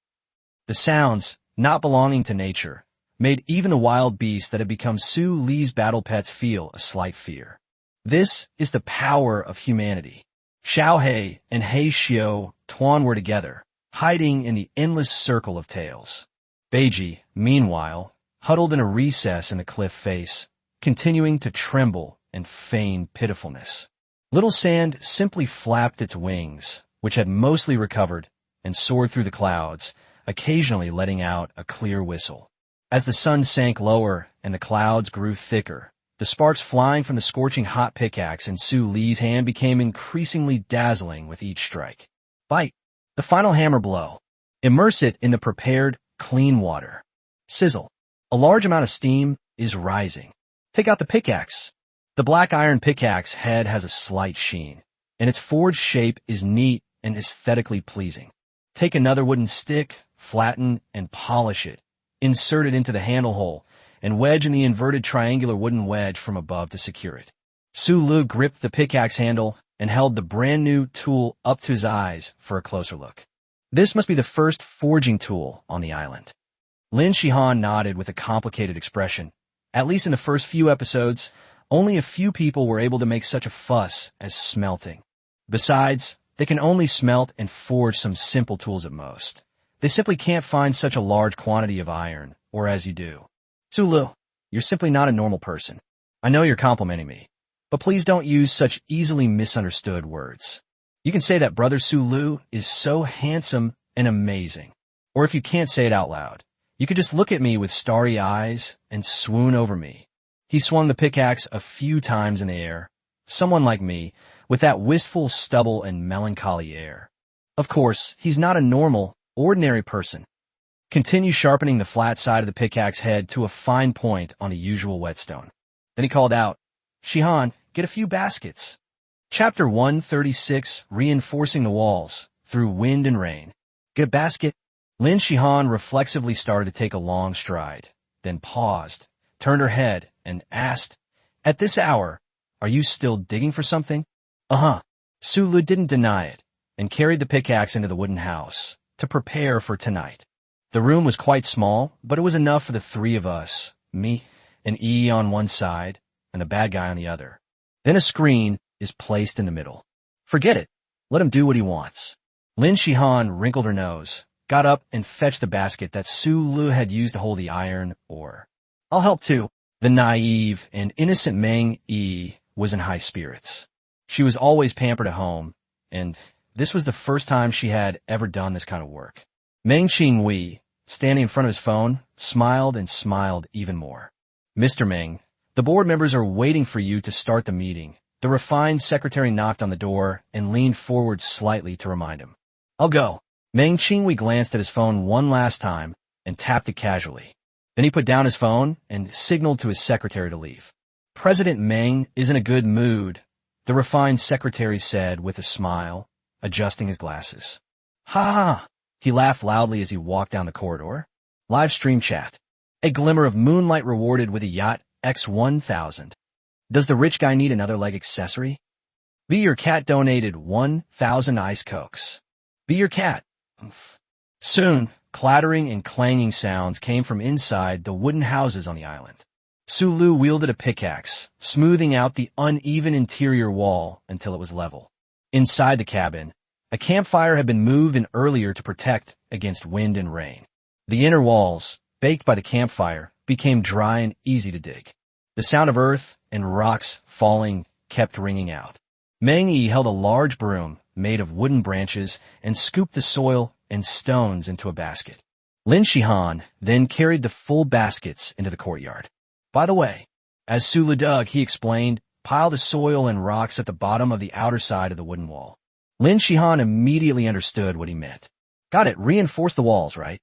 The sounds, not belonging to nature, made even the wild beasts that had become Su Li's battle pets feel a slight fear. This is the power of humanity. Xiao He and He Xiao Tuan were together, hiding in the endless circle of tales. Beiji, meanwhile, huddled in a recess in the cliff face, continuing to tremble and feign pitifulness. Little Sand simply flapped its wings, which had mostly recovered, and soared through the clouds, occasionally letting out a clear whistle. As the sun sank lower and the clouds grew thicker, the sparks flying from the scorching hot pickaxe in Su Li's hand became increasingly dazzling with each strike. Bite. The final hammer blow. Immerse it in the prepared, clean water. Sizzle. A large amount of steam is rising. Take out the pickaxe. The black iron pickaxe head has a slight sheen, and its forged shape is neat and aesthetically pleasing. Take another wooden stick, flatten and polish it. Insert it into the handle hole, and wedge in the inverted triangular wooden wedge from above to secure it. Sulu gripped the pickaxe handle and held the brand new tool up to his eyes for a closer look. This must be the first forging tool on the island. Lin Shihan nodded with a complicated expression. At least in the first few episodes, only a few people were able to make such a fuss as smelting. Besides, they can only smelt and forge some simple tools at most. They simply can't find such a large quantity of iron, or as you do. Sulu, you're simply not a normal person. I know you're complimenting me, but please don't use such easily misunderstood words. You can say that Brother Sulu is so handsome and amazing. Or if you can't say it out loud, you could just look at me with starry eyes and swoon over me. He swung the pickaxe a few times in the air. Someone like me, with that wistful stubble and melancholy air. Of course, he's not a normal, ordinary person. Continue sharpening the flat side of the pickaxe head to a fine point on the usual whetstone. Then he called out, Shihan, get a few baskets. Chapter 136, Reinforcing the Walls, Through Wind and Rain. Get a basket? Lin Shihan reflexively started to take a long stride, then paused, turned her head, and asked, At this hour, are you still digging for something? Sulu didn't deny it, and carried the pickaxe into the wooden house, to prepare for tonight. The room was quite small, but it was enough for the three of us, me and E on one side, and the bad guy on the other. Then a screen is placed in the middle. Forget it. Let him do what he wants. Lin Shihan wrinkled her nose, got up and fetched the basket that Su Lu had used to hold the iron ore. I'll help too. The naive and innocent Meng Yi was in high spirits. She was always pampered at home, and this was the first time she had ever done this kind of work. Meng Qingwei, standing in front of his phone, smiled and smiled even more. Mr. Meng, the board members are waiting for you to start the meeting. The refined secretary knocked on the door and leaned forward slightly to remind him. I'll go. Meng Qingwei glanced at his phone one last time and tapped it casually. Then he put down his phone and signaled to his secretary to leave. President Meng is in a good mood, the refined secretary said with a smile, adjusting his glasses. Ha ha! He laughed loudly as he walked down the corridor. Live stream chat. A glimmer of moonlight rewarded with a yacht X1000. Does the rich guy need another leg accessory? Be Your Cat donated 1,000 ice cokes. Be Your Cat. Soon, clattering and clanging sounds came from inside the wooden houses on the island. Su Lu wielded a pickaxe, smoothing out the uneven interior wall until it was level. Inside the cabin, a campfire had been moved in earlier to protect against wind and rain. The inner walls, baked by the campfire, became dry and easy to dig. The sound of earth and rocks falling kept ringing out. Meng Yi held a large broom made of wooden branches and scooped the soil and stones into a basket. Lin Shihan then carried the full baskets into the courtyard. By the way, as Su Lu dug, he explained, pile the soil and rocks at the bottom of the outer side of the wooden wall. Lin Shihan immediately understood what he meant. Got it, reinforce the walls, right?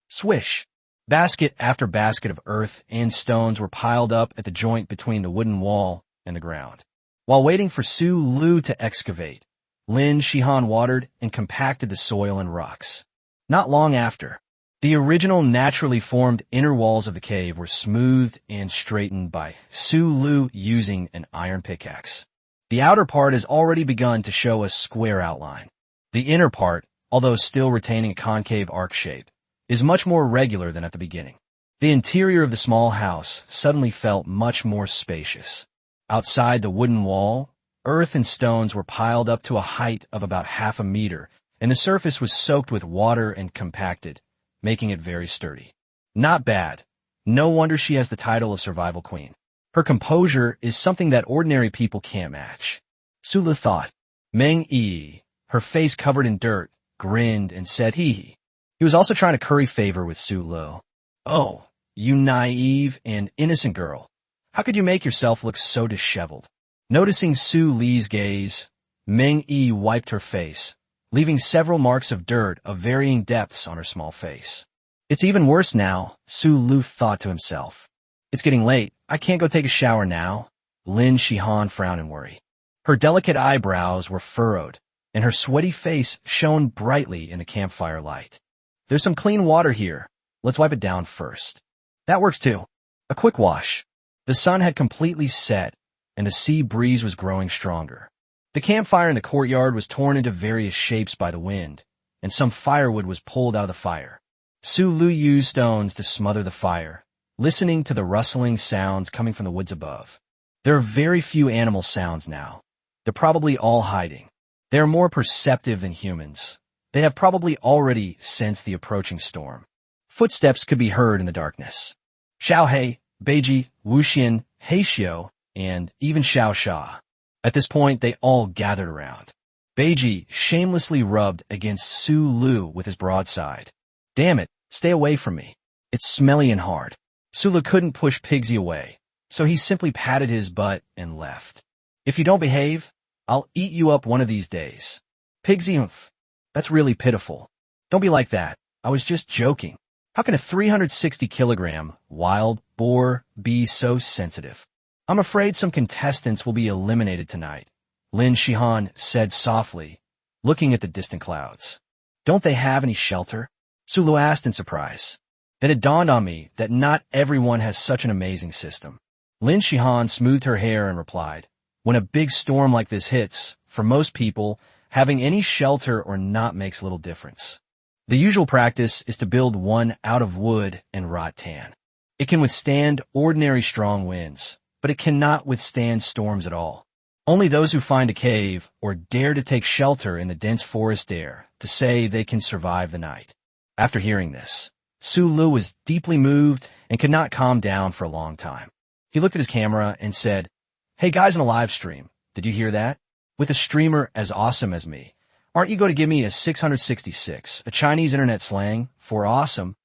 Swish. Basket after basket of earth and stones were piled up at the joint between the wooden wall and the ground. While waiting for Su Lu to excavate, Lin Shihan watered and compacted the soil and rocks. Not long after, the original naturally formed inner walls of the cave were smoothed and straightened by Su Lu using an iron pickaxe. The outer part has already begun to show a square outline. The inner part, although still retaining a concave arc shape, is much more regular than at the beginning. The interior of the small house suddenly felt much more spacious. Outside the wooden wall, earth and stones were piled up to a height of about 1/2 meter, and the surface was soaked with water and compacted, making it very sturdy. Not bad. No wonder she has the title of Survival Queen. Her composure is something that ordinary people can't match. Su Lu thought. Meng Yi, her face covered in dirt, grinned and said hee. He was also trying to curry favor with Su Lu. Oh, you naive and innocent girl. How could you make yourself look so disheveled? Noticing Su Li's gaze, Meng Yi wiped her face, leaving several marks of dirt of varying depths on her small face. It's even worse now, Su Lu thought to himself. It's getting late. I can't go take a shower now. Lin Shihan frowned in worry. Her delicate eyebrows were furrowed, and her sweaty face shone brightly in the campfire light. There's some clean water here. Let's wipe it down first. That works too. A quick wash. The sun had completely set, and the sea breeze was growing stronger. The campfire in the courtyard was torn into various shapes by the wind, and some firewood was pulled out of the fire. Su Lu used stones to smother the fire, listening to the rustling sounds coming from the woods above. There are very few animal sounds now. They're probably all hiding. They are more perceptive than humans. They have probably already sensed the approaching storm. Footsteps could be heard in the darkness. Xiao He, Beiji, Wuxian, Hexiu, and even Xiao Sha. At this point, they all gathered around. Beiji shamelessly rubbed against Su Lu with his broadside. Damn it, stay away from me. It's smelly and hard. Su Lu couldn't push Pigsy away, so he simply patted his butt and left. If you don't behave, I'll eat you up one of these days. Pigsy, that's really pitiful. Don't be like that. I was just joking. How can a 360-kilogram wild boar be so sensitive? I'm afraid some contestants will be eliminated tonight, Lin Shihan said softly, looking at the distant clouds. Don't they have any shelter? Su Lu asked in surprise. Then it dawned on me that not everyone has such an amazing system. Lin Shihan smoothed her hair and replied, when a big storm like this hits, for most people, having any shelter or not makes little difference. The usual practice is to build one out of wood and rattan. It can withstand ordinary strong winds, but it cannot withstand storms at all. Only those who find a cave or dare to take shelter in the dense forest dare to say they can survive the night. After hearing this, Su Lu was deeply moved and could not calm down for a long time. He looked at his camera and said, "Hey guys in a live stream, did you hear that? With a streamer as awesome as me, aren't you going to give me a 666, a Chinese internet slang for awesome?"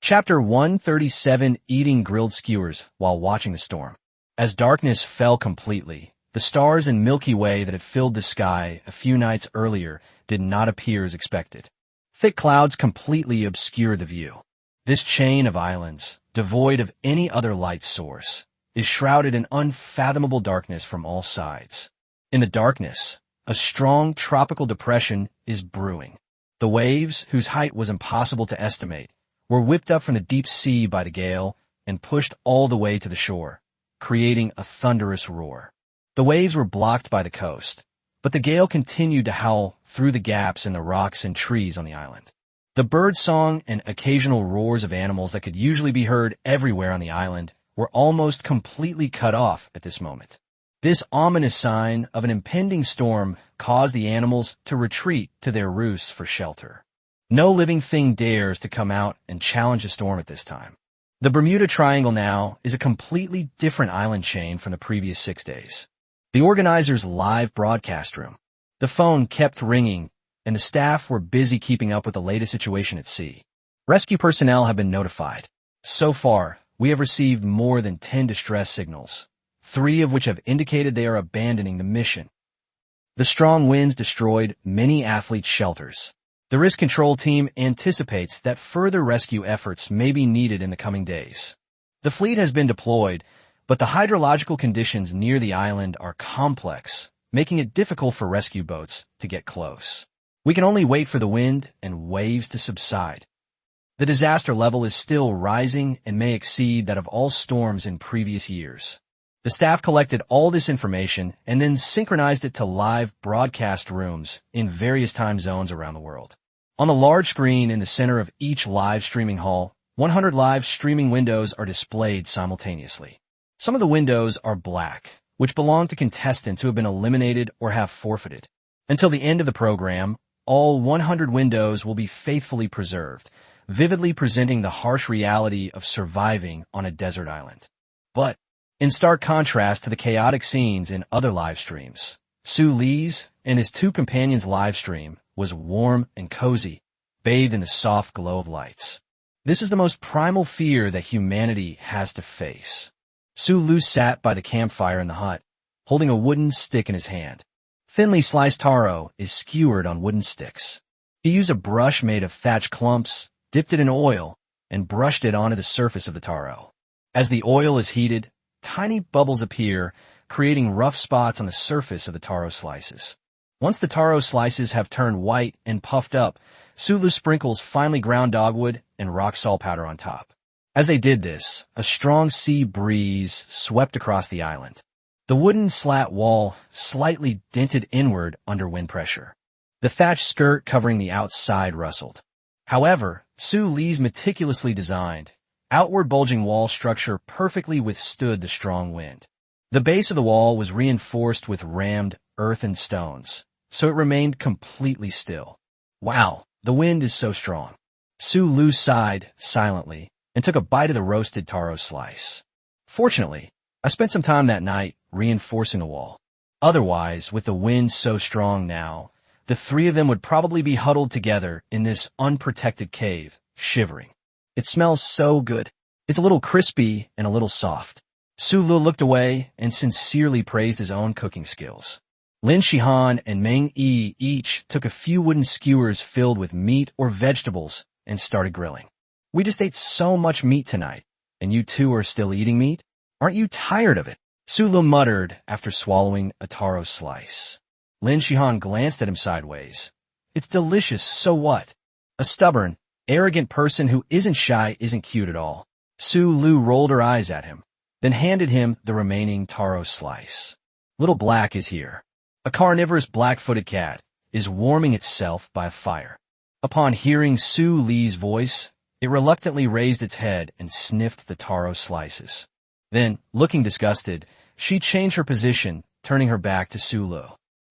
Chapter 137, Eating Grilled Skewers While Watching the Storm. As darkness fell completely, the stars and Milky Way that had filled the sky a few nights earlier did not appear as expected. Thick clouds completely obscured the view. This chain of islands, devoid of any other light source, is shrouded in unfathomable darkness from all sides. In the darkness, a strong tropical depression is brewing. The waves, whose height was impossible to estimate, were whipped up from the deep sea by the gale and pushed all the way to the shore, creating a thunderous roar. The waves were blocked by the coast, but the gale continued to howl through the gaps in the rocks and trees on the island. The bird song and occasional roars of animals that could usually be heard everywhere on the island were almost completely cut off at this moment. This ominous sign of an impending storm caused the animals to retreat to their roosts for shelter. No living thing dares to come out and challenge a storm at this time. The Bermuda Triangle now is a completely different island chain from the previous 6 days. The organizers' live broadcast room. The phone kept ringing, and the staff were busy keeping up with the latest situation at sea. Rescue personnel have been notified. So far, we have received more than 10 distress signals, 3 of which have indicated they are abandoning the mission. The strong winds destroyed many athletes' shelters. The risk control team anticipates that further rescue efforts may be needed in the coming days. The fleet has been deployed, but the hydrological conditions near the island are complex, making it difficult for rescue boats to get close. We can only wait for the wind and waves to subside. The disaster level is still rising and may exceed that of all storms in previous years. The staff collected all this information and then synchronized it to live broadcast rooms in various time zones around the world. On the large screen in the center of each live streaming hall, 100 live streaming windows are displayed simultaneously. Some of the windows are black, which belong to contestants who have been eliminated or have forfeited. Until the end of the program, all 100 windows will be faithfully preserved, vividly presenting the harsh reality of surviving on a desert island. But, in stark contrast to the chaotic scenes in other live streams, Su Li's and his 2 companions' live stream was warm and cozy, bathed in the soft glow of lights. This is the most primal fear that humanity has to face. Su Lu sat by the campfire in the hut, holding a wooden stick in his hand. Thinly sliced taro is skewered on wooden sticks. He used a brush made of thatch clumps, dipped it in oil, and brushed it onto the surface of the taro. As the oil is heated, tiny bubbles appear, creating rough spots on the surface of the taro slices. Once the taro slices have turned white and puffed up, Su Lu sprinkles finely ground dogwood and rock salt powder on top. As they did this, a strong sea breeze swept across the island. The wooden slat wall slightly dented inward under wind pressure. The thatch skirt covering the outside rustled. However, Su Li's meticulously designed, outward bulging wall structure perfectly withstood the strong wind. The base of the wall was reinforced with rammed earthen stones, so it remained completely still. Wow, the wind is so strong. Su Lu sighed silently and took a bite of the roasted taro slice. Fortunately, I spent some time that night reinforcing the wall. Otherwise, with the wind so strong now, the 3 of them would probably be huddled together in this unprotected cave, shivering. It smells so good. It's a little crispy and a little soft. Su Lu looked away and sincerely praised his own cooking skills. Lin Shihan and Meng Yi each took a few wooden skewers filled with meat or vegetables and started grilling. "We just ate so much meat tonight, and you 2 are still eating meat? Aren't you tired of it?" Su Lu muttered after swallowing a taro slice. Lin Shihan glanced at him sideways. "It's delicious, so what?" A stubborn, arrogant person who isn't shy isn't cute at all. Su Lu rolled her eyes at him, then handed him the remaining taro slice. Little Black is here. A carnivorous black-footed cat is warming itself by a fire. Upon hearing Su Li's voice, it reluctantly raised its head and sniffed the taro slices. Then, looking disgusted, she changed her position, turning her back to Su Lu.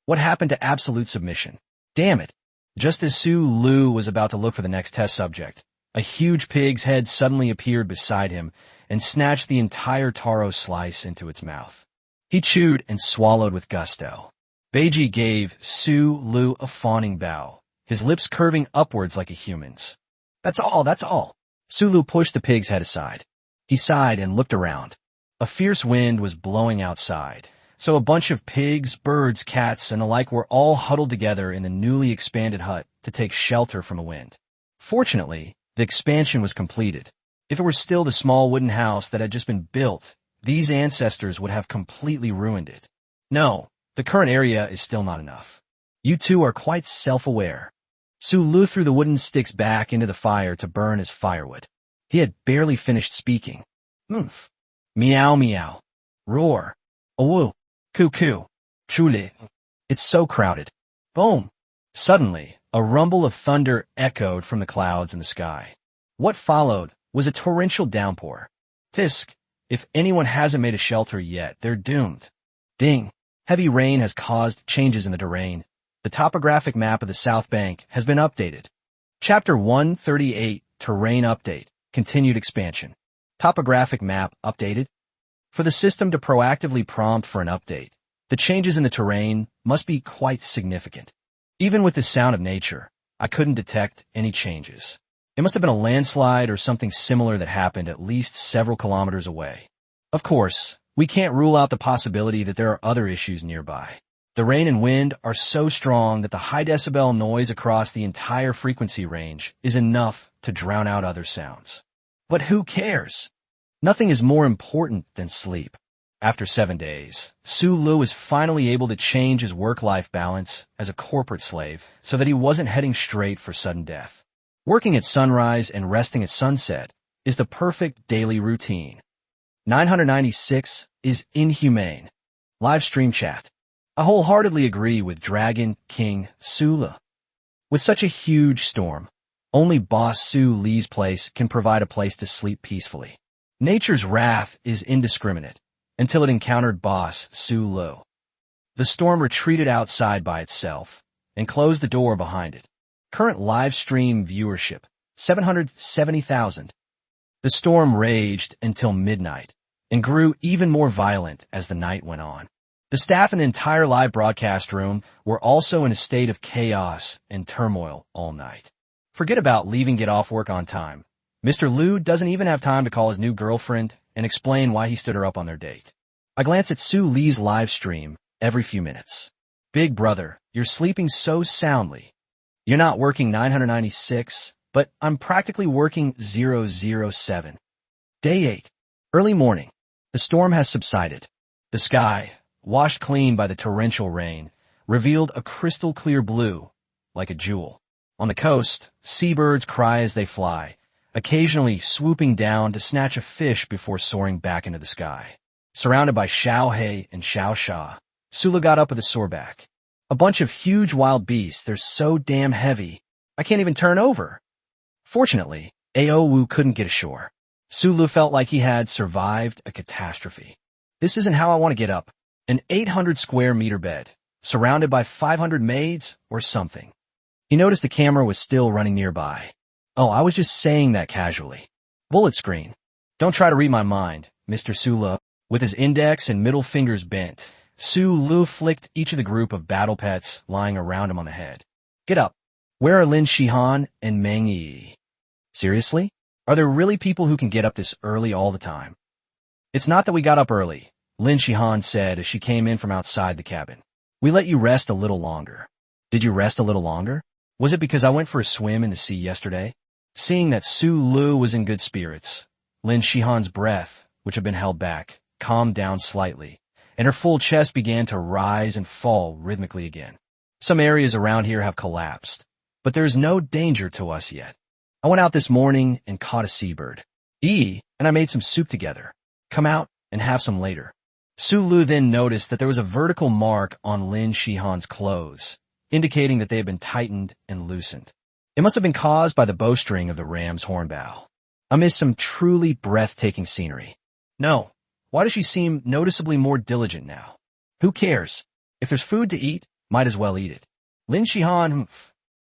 What happened to absolute submission? Damn it! Just as Su Lu was about to look for the next test subject, A huge pig's head suddenly appeared beside him and snatched the entire taro slice into its mouth. He chewed and swallowed with gusto. Beiji gave Su Lu a fawning bow, his lips curving upwards like a human's. That's all, that's all. Su Lu pushed the pig's head aside. He sighed and looked around. A fierce wind was blowing outside, so a bunch of pigs, birds, cats, and the like were all huddled together in the newly expanded hut to take shelter from the wind. Fortunately, the expansion was completed. If it were still the small wooden house that had just been built, these ancestors would have completely ruined it. No, the current area is still not enough. You two are quite self-aware. Su Lu threw the wooden sticks back into the fire to burn as firewood. He had barely finished speaking. Oomph. Meow meow. Roar. Awoo. Cuckoo. Chule. It's so crowded. Boom. Suddenly, a rumble of thunder echoed from the clouds in the sky. What followed was a torrential downpour. Tisk. If anyone hasn't made a shelter yet, they're doomed. Ding. Heavy rain has caused changes in the terrain. The topographic map of the South Bank has been updated. Chapter 138, Terrain Update, Continued Expansion. Topographic map updated. For the system to proactively prompt for an update, the changes in the terrain must be quite significant. Even with the sound of nature, I couldn't detect any changes. It must have been a landslide or something similar that happened at least several kilometers away. Of course, we can't rule out the possibility that there are other issues nearby. The rain and wind are so strong that the high decibel noise across the entire frequency range is enough to drown out other sounds. But who cares? Nothing is more important than sleep. After 7 days, Su Lu was finally able to change his work-life balance as a corporate slave so that he wasn't heading straight for sudden death. Working at sunrise and resting at sunset is the perfect daily routine. 996 is inhumane. Live stream chat. I wholeheartedly agree with Dragon King Su Lu. With such a huge storm, only Boss Su Li's place can provide a place to sleep peacefully. Nature's wrath is indiscriminate until it encountered Boss Su Lu. The storm retreated outside by itself and closed the door behind it. Current live stream viewership, 770,000. The storm raged until midnight and grew even more violent as the night went on. The staff in the entire live broadcast room were also in a state of chaos and turmoil all night. Forget about leaving get off work on time. Mr. Liu doesn't even have time to call his new girlfriend and explain why he stood her up on their date. I glance at Su Li's live stream every few minutes. Big brother, you're sleeping so soundly. You're not working 996, but I'm practically working 007. Day 8. Early morning. The storm has subsided. The sky, washed clean by the torrential rain, revealed a crystal clear blue, like a jewel. On the coast, seabirds cry as they fly, occasionally swooping down to snatch a fish before soaring back into the sky. Surrounded by Xiaohei and Xiaosha, Su Lu got up with a sore back. A bunch of huge wild beasts, they're so damn heavy, I can't even turn over. Fortunately, Ao Wu couldn't get ashore. Su Lu felt like he had survived a catastrophe. This isn't how I want to get up. An 800 square meter bed, surrounded by 500 maids or something. He noticed the camera was still running nearby. Oh, I was just saying that casually. Bullet screen. Don't try to read my mind, Mr. Su Lu. With his index and middle fingers bent, Su Lu flicked each of the group of battle pets lying around him on the head. Get up. Where are Lin Shihan and Meng Yi? Seriously? Are there really people who can get up this early all the time? It's not that we got up early, Lin Shihan said as she came in from outside the cabin. We let you rest a little longer. Did you rest a little longer? Was it because I went for a swim in the sea yesterday? Seeing that Su Lu was in good spirits, Lin Shihan's breath, which had been held back, calmed down slightly, and her full chest began to rise and fall rhythmically again. Some areas around here have collapsed, but there is no danger to us yet. I went out this morning and caught a seabird. And I made some soup together. Come out and have some later. Su Lu then noticed that there was a vertical mark on Lin Shihan's clothes, indicating that they had been tightened and loosened. It must have been caused by the bowstring of the ram's hornbow. Amidst some truly breathtaking scenery. No, why does she seem noticeably more diligent now? Who cares? If there's food to eat, might as well eat it. Lin Shihan,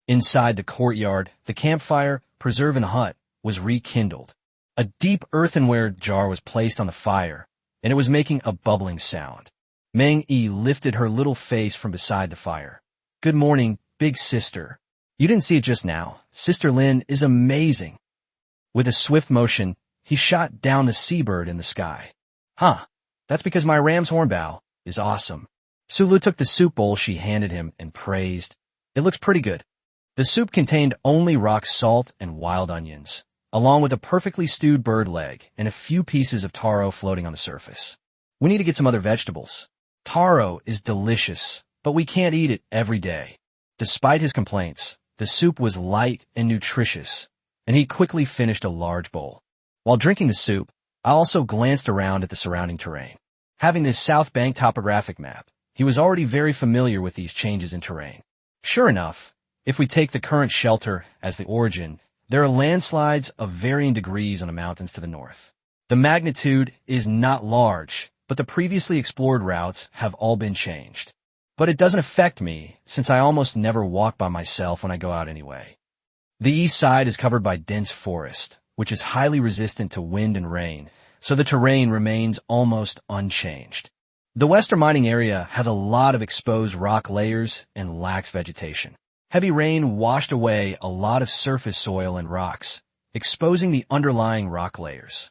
Inside the courtyard, the campfire, preserve in the hut, was rekindled. A deep earthenware jar was placed on the fire, and it was making a bubbling sound. Mang-yi lifted her little face from beside the fire. "Good morning, big sister. You didn't see it just now. Sister Lin is amazing." With a swift motion, he shot down the seabird in the sky. "Huh, that's because my ram's hornbow is awesome." Sulu took the soup bowl she handed him and praised. "It looks pretty good." The soup contained only rock salt and wild onions, along with a perfectly stewed bird leg and a few pieces of taro floating on the surface. "We need to get some other vegetables. Taro is delicious, but we can't eat it every day." Despite his complaints, the soup was light and nutritious, and he quickly finished a large bowl. While drinking the soup, I also glanced around at the surrounding terrain. Having this South Bank topographic map, he was already very familiar with these changes in terrain. Sure enough, if we take the current shelter as the origin, there are landslides of varying degrees on the mountains to the north. The magnitude is not large, but the previously explored routes have all been changed. But it doesn't affect me, since I almost never walk by myself when I go out anyway. The east side is covered by dense forest, which is highly resistant to wind and rain, so the terrain remains almost unchanged. The western mining area has a lot of exposed rock layers and lacks vegetation. Heavy rain washed away a lot of surface soil and rocks, exposing the underlying rock layers.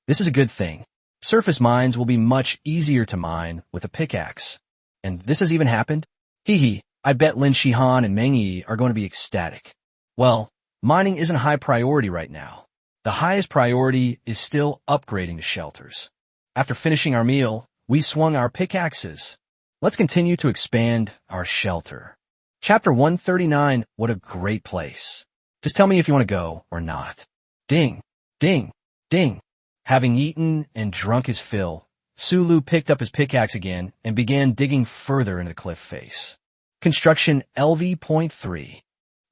This is a good thing. Surface mines will be much easier to mine with a pickaxe. And this has even happened? Hee, I bet Lin Shihan and Meng Yi are going to be ecstatic. Well, mining isn't a high priority right now. The highest priority is still upgrading the shelters. After finishing our meal, we swung our pickaxes. Let's continue to expand our shelter. Chapter 139, what a great place. Just tell me if you want to go or not. Ding, ding, ding. Having eaten and drunk his fill, Sulu picked up his pickaxe again and began digging further into the cliff face. Construction LV.3.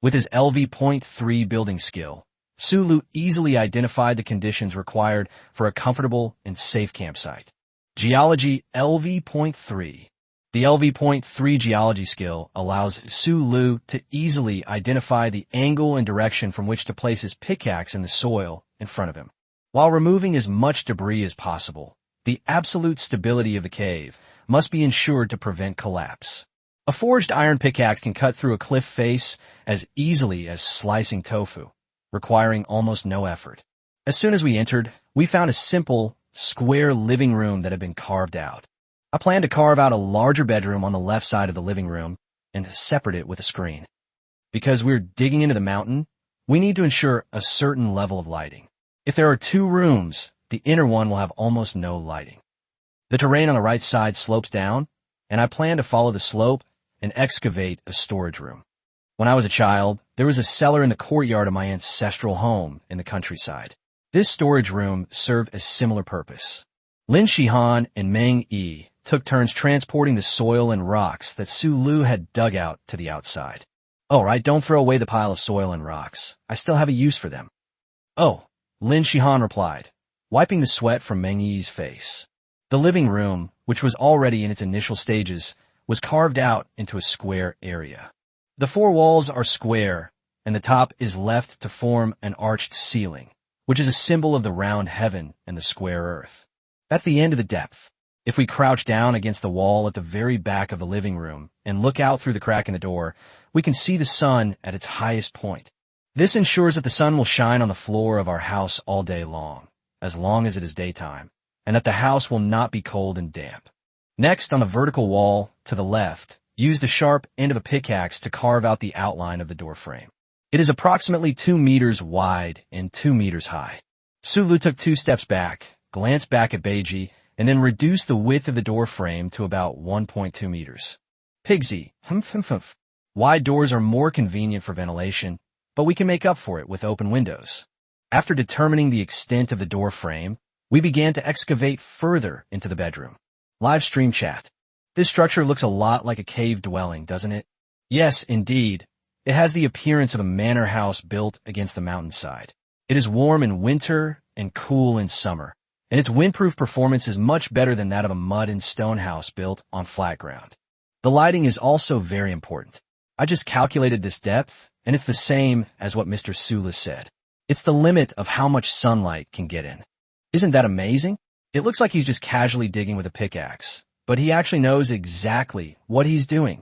With his LV.3 building skill, Sulu easily identified the conditions required for a comfortable and safe campsite. Geology LV.3. The LV.3 geology skill allows Sulu to easily identify the angle and direction from which to place his pickaxe in the soil in front of him. While removing as much debris as possible, the absolute stability of the cave must be ensured to prevent collapse. A forged iron pickaxe can cut through a cliff face as easily as slicing tofu, requiring almost no effort. As soon as we entered, we found a simple, square living room that had been carved out. I planned to carve out a larger bedroom on the left side of the living room and separate it with a screen. Because we're digging into the mountain, we need to ensure a certain level of lighting. If there are 2 rooms, the inner one will have almost no lighting. The terrain on the right side slopes down, and I plan to follow the slope and excavate a storage room. When I was a child, there was a cellar in the courtyard of my ancestral home in the countryside. This storage room served a similar purpose. Lin Shihan and Meng Yi took turns transporting the soil and rocks that Sulu had dug out to the outside. "Oh, right, don't throw away the pile of soil and rocks. I still have a use for them." "Oh," Lin Shihan replied, wiping the sweat from Meng Yi's face. The living room, which was already in its initial stages, was carved out into a square area. The 4 walls are square, and the top is left to form an arched ceiling, which is a symbol of the round heaven and the square earth. That's the end of the depth. If we crouch down against the wall at the very back of the living room and look out through the crack in the door, we can see the sun at its highest point. This ensures that the sun will shine on the floor of our house all day long as it is daytime, and that the house will not be cold and damp. Next, on the vertical wall to the left, use the sharp end of a pickaxe to carve out the outline of the door frame. It is approximately 2 meters wide and 2 meters high. Sulu took 2 steps back, glanced back at Beiji, and then reduced the width of the door frame to about 1.2 meters. Pigsy, humph. Wide doors are more convenient for ventilation, but we can make up for it with open windows. After determining the extent of the door frame, we began to excavate further into the bedroom. Live stream chat. This structure looks a lot like a cave dwelling, doesn't it? Yes, indeed. It has the appearance of a manor house built against the mountainside. It is warm in winter and cool in summer, and its windproof performance is much better than that of a mud and stone house built on flat ground. The lighting is also very important. I just calculated this depth, and it's the same as what Mr. Sula said. It's the limit of how much sunlight can get in. Isn't that amazing? It looks like he's just casually digging with a pickaxe, but he actually knows exactly what he's doing.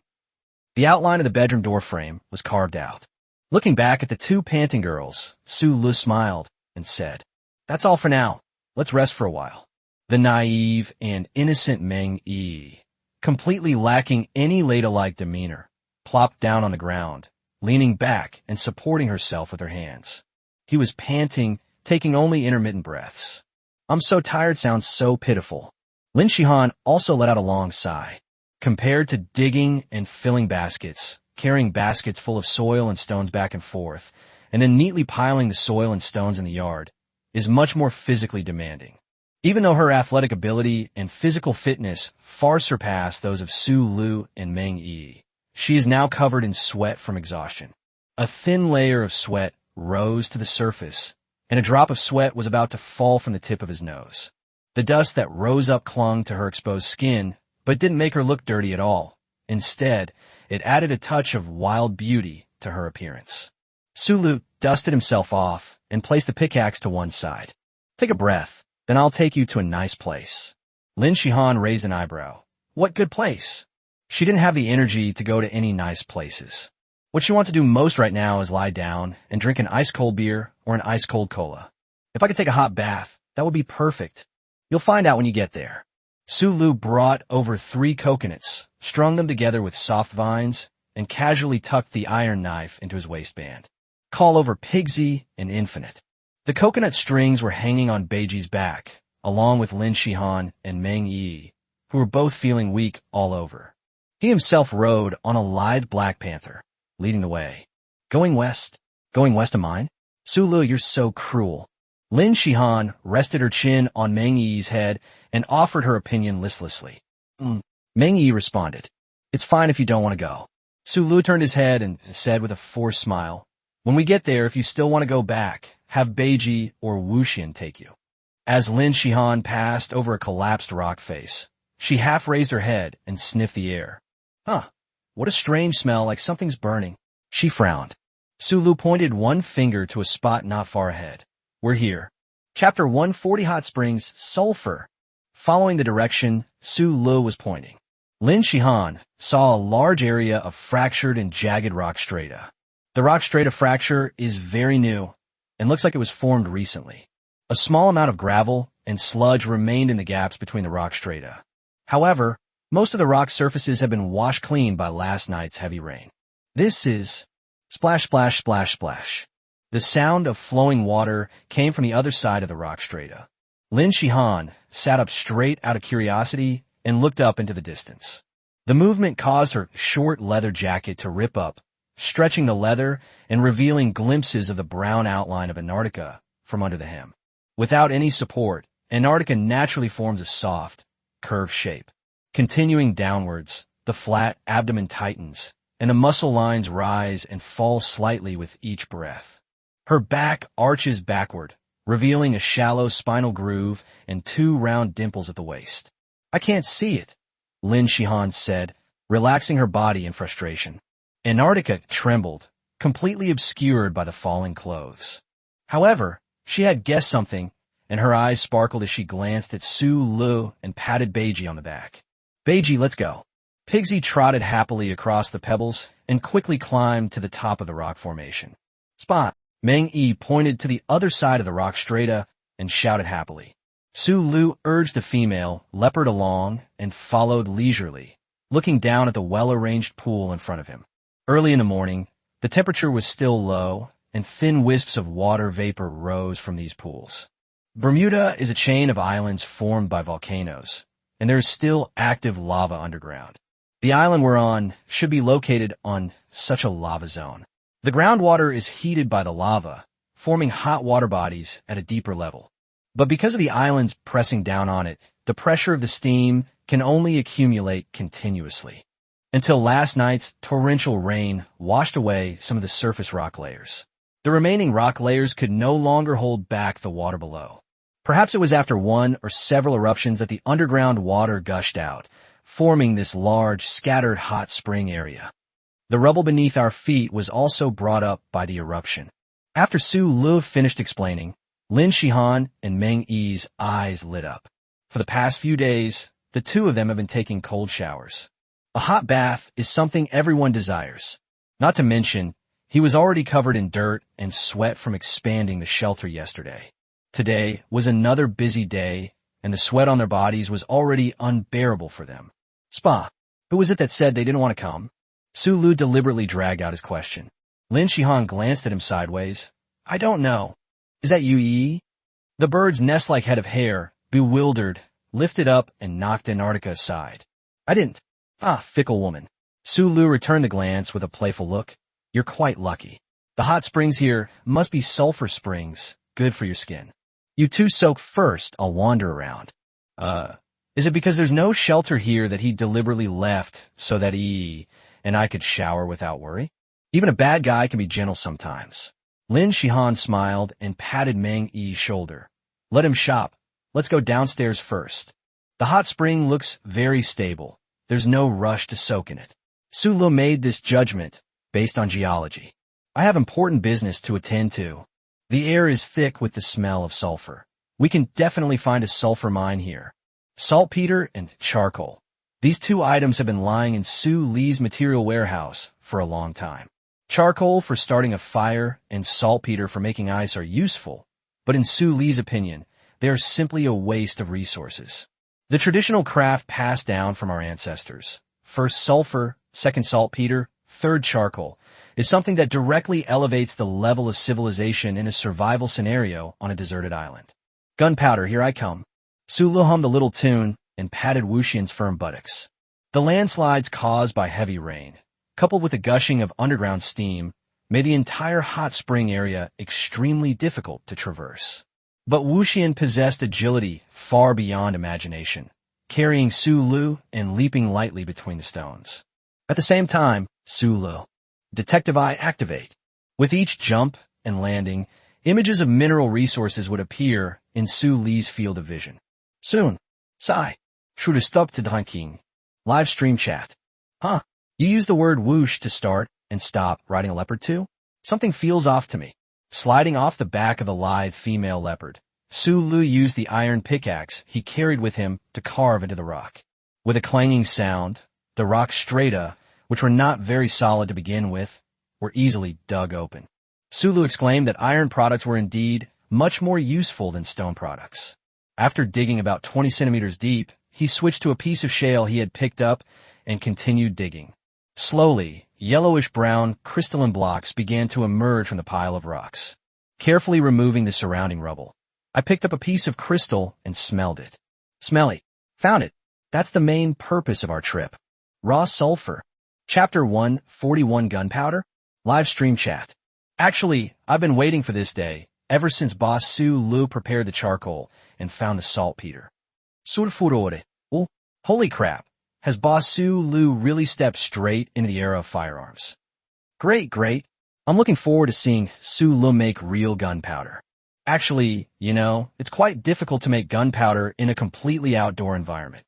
The outline of the bedroom door frame was carved out. Looking back at the two panting girls, Su Lu smiled and said, "That's all for now. Let's rest for a while." The naive and innocent Meng Yi, completely lacking any ladylike demeanor, plopped down on the ground, leaning back and supporting herself with her hands. He was panting, taking only intermittent breaths. "I'm so tired" sounds so pitiful. Lin Shihan also let out a long sigh. Compared to digging and filling baskets, carrying baskets full of soil and stones back and forth, and then neatly piling the soil and stones in the yard, is much more physically demanding. Even though her athletic ability and physical fitness far surpass those of Su Lu and Meng Yi, she is now covered in sweat from exhaustion. A thin layer of sweat rose to the surface, and a drop of sweat was about to fall from the tip of his nose. The dust that rose up clung to her exposed skin, but didn't make her look dirty at all. Instead, it added a touch of wild beauty to her appearance. Su Lu dusted himself off and placed the pickaxe to one side. "Take a breath, then I'll take you to a nice place." Lin Shihan raised an eyebrow. What good place? She didn't have the energy to go to any nice places. What she wants to do most right now is lie down and drink an ice-cold beer or an ice-cold cola. If I could take a hot bath, that would be perfect. You'll find out when you get there. Su Lu brought over 3 coconuts, strung them together with soft vines, and casually tucked the iron knife into his waistband. Call over Pigsy and Infinite. The coconut strings were hanging on Beiji's back, along with Lin Shihan and Meng Yi, who were both feeling weak all over. He himself rode on a lithe black panther, leading the way. Going west of mine? Su Lu, you're so cruel. Lin Shihan rested her chin on Meng Yi's head and offered her opinion listlessly. Meng Yi responded, "It's fine if you don't want to go." Su Lu turned his head and said with a forced smile, "When we get there, if you still want to go back, have Beiji or Wuxian take you." As Lin Shihan passed over a collapsed rock face, she half raised her head and sniffed the air. "Huh, what a strange smell, like something's burning." She frowned. Su Lu pointed one finger to a spot not far ahead. "We're here." Chapter 140 Hot Springs, Sulfur. Following the direction Su Lu was pointing, Lin Shihan saw a large area of fractured and jagged rock strata. The rock strata fracture is very new and looks like it was formed recently. A small amount of gravel and sludge remained in the gaps between the rock strata. However, most of the rock surfaces have been washed clean by last night's heavy rain. This is splash, splash, splash, splash. The sound of flowing water came from the other side of the rock strata. Lin Shihan sat up straight out of curiosity and looked up into the distance. The movement caused her short leather jacket to rip up, stretching the leather and revealing glimpses of the brown outline of Antarctica from under the hem. Without any support, Antarctica naturally forms a soft, curved shape. Continuing downwards, the flat abdomen tightens, and the muscle lines rise and fall slightly with each breath. Her back arches backward, revealing a shallow spinal groove and 2 round dimples at the waist. "I can't see it," Lin Shihan said, relaxing her body in frustration. Antarctica trembled, completely obscured by the falling clothes. However, she had guessed something, and her eyes sparkled as she glanced at Su Lu and patted Beiji on the back. "Beiji, let's go." Pigsy trotted happily across the pebbles and quickly climbed to the top of the rock formation. "Spot." Meng Yi pointed to the other side of the rock strata and shouted happily. Su Lu urged the female leopard along and followed leisurely, looking down at the well-arranged pool in front of him. Early in the morning, the temperature was still low, and thin wisps of water vapor rose from these pools. Bermuda is a chain of islands formed by volcanoes, and there is still active lava underground. The island we're on should be located on such a lava zone. The groundwater is heated by the lava, forming hot water bodies at a deeper level. But because of the islands pressing down on it, the pressure of the steam can only accumulate continuously, until last night's torrential rain washed away some of the surface rock layers. The remaining rock layers could no longer hold back the water below. Perhaps it was after one or several eruptions that the underground water gushed out, forming this large, scattered hot spring area. The rubble beneath our feet was also brought up by the eruption. After Su Lu finished explaining, Lin Shihan and Meng Yi's eyes lit up. For the past few days, the two of them have been taking cold showers. A hot bath is something everyone desires. Not to mention, he was already covered in dirt and sweat from expanding the shelter yesterday. Today was another busy day, and the sweat on their bodies was already unbearable for them. Spa, who was it that said they didn't want to come? Su Lu deliberately dragged out his question. Lin Shihan glanced at him sideways. I don't know. Is that Yu Yi? The bird's nest-like head of hair, bewildered, lifted up and knocked Antarctica aside. I didn't. Ah, fickle woman. Su Lu returned the glance with a playful look. You're quite lucky. The hot springs here must be sulfur springs, good for your skin. You two soak first, I'll wander around. Is it because there's no shelter here that he deliberately left so that he and I could shower without worry? Even a bad guy can be gentle sometimes. Lin Shihan smiled and patted Meng Yi's shoulder. Let him shop. Let's go downstairs first. The hot spring looks very stable. There's no rush to soak in it. Su Lu made this judgment based on geology. I have important business to attend to. The air is thick with the smell of sulfur. We can definitely find a sulfur mine here. Saltpeter and charcoal. These two items have been lying in Su Li's material warehouse for a long time. Charcoal for starting a fire and saltpeter for making ice are useful, but in Su Li's opinion, they are simply a waste of resources. The traditional craft passed down from our ancestors, first sulfur, second saltpeter, third charcoal, is something that directly elevates the level of civilization in a survival scenario on a deserted island. Gunpowder, here I come. Su Lu hummed a little tune and patted Wuxian's firm buttocks. The landslides caused by heavy rain, coupled with the gushing of underground steam, made the entire hot spring area extremely difficult to traverse. But Wuxian possessed agility far beyond imagination, carrying Su Lu and leaping lightly between the stones. At the same time, Su Lu. Detective Eye activate. With each jump and landing, images of mineral resources would appear in Su Li's field of vision. Soon. Sigh. Should have stopped to drinking. Live stream chat. Huh. You use the word whoosh to start and stop riding a leopard too? Something feels off to me. Sliding off the back of the lithe female leopard, Su Lu used the iron pickaxe he carried with him to carve into the rock. With a clanging sound, the rock strata, which were not very solid to begin with, were easily dug open. Su Lu exclaimed that iron products were indeed much more useful than stone products. After digging about 20 centimeters deep, he switched to a piece of shale he had picked up and continued digging. Slowly, yellowish-brown crystalline blocks began to emerge from the pile of rocks. Carefully removing the surrounding rubble, I picked up a piece of crystal and smelled it. Smelly. Found it. That's the main purpose of our trip. Raw sulfur. Chapter 141 Gunpowder? Live stream chat. Actually, I've been waiting for this day, ever since Boss Su Lu prepared the charcoal and found the saltpeter. Sulfurore. Oh, holy crap. Has Boss Su Lu really stepped straight into the era of firearms? Great. I'm looking forward to seeing Su Lu make real gunpowder. Actually, it's quite difficult to make gunpowder in a completely outdoor environment.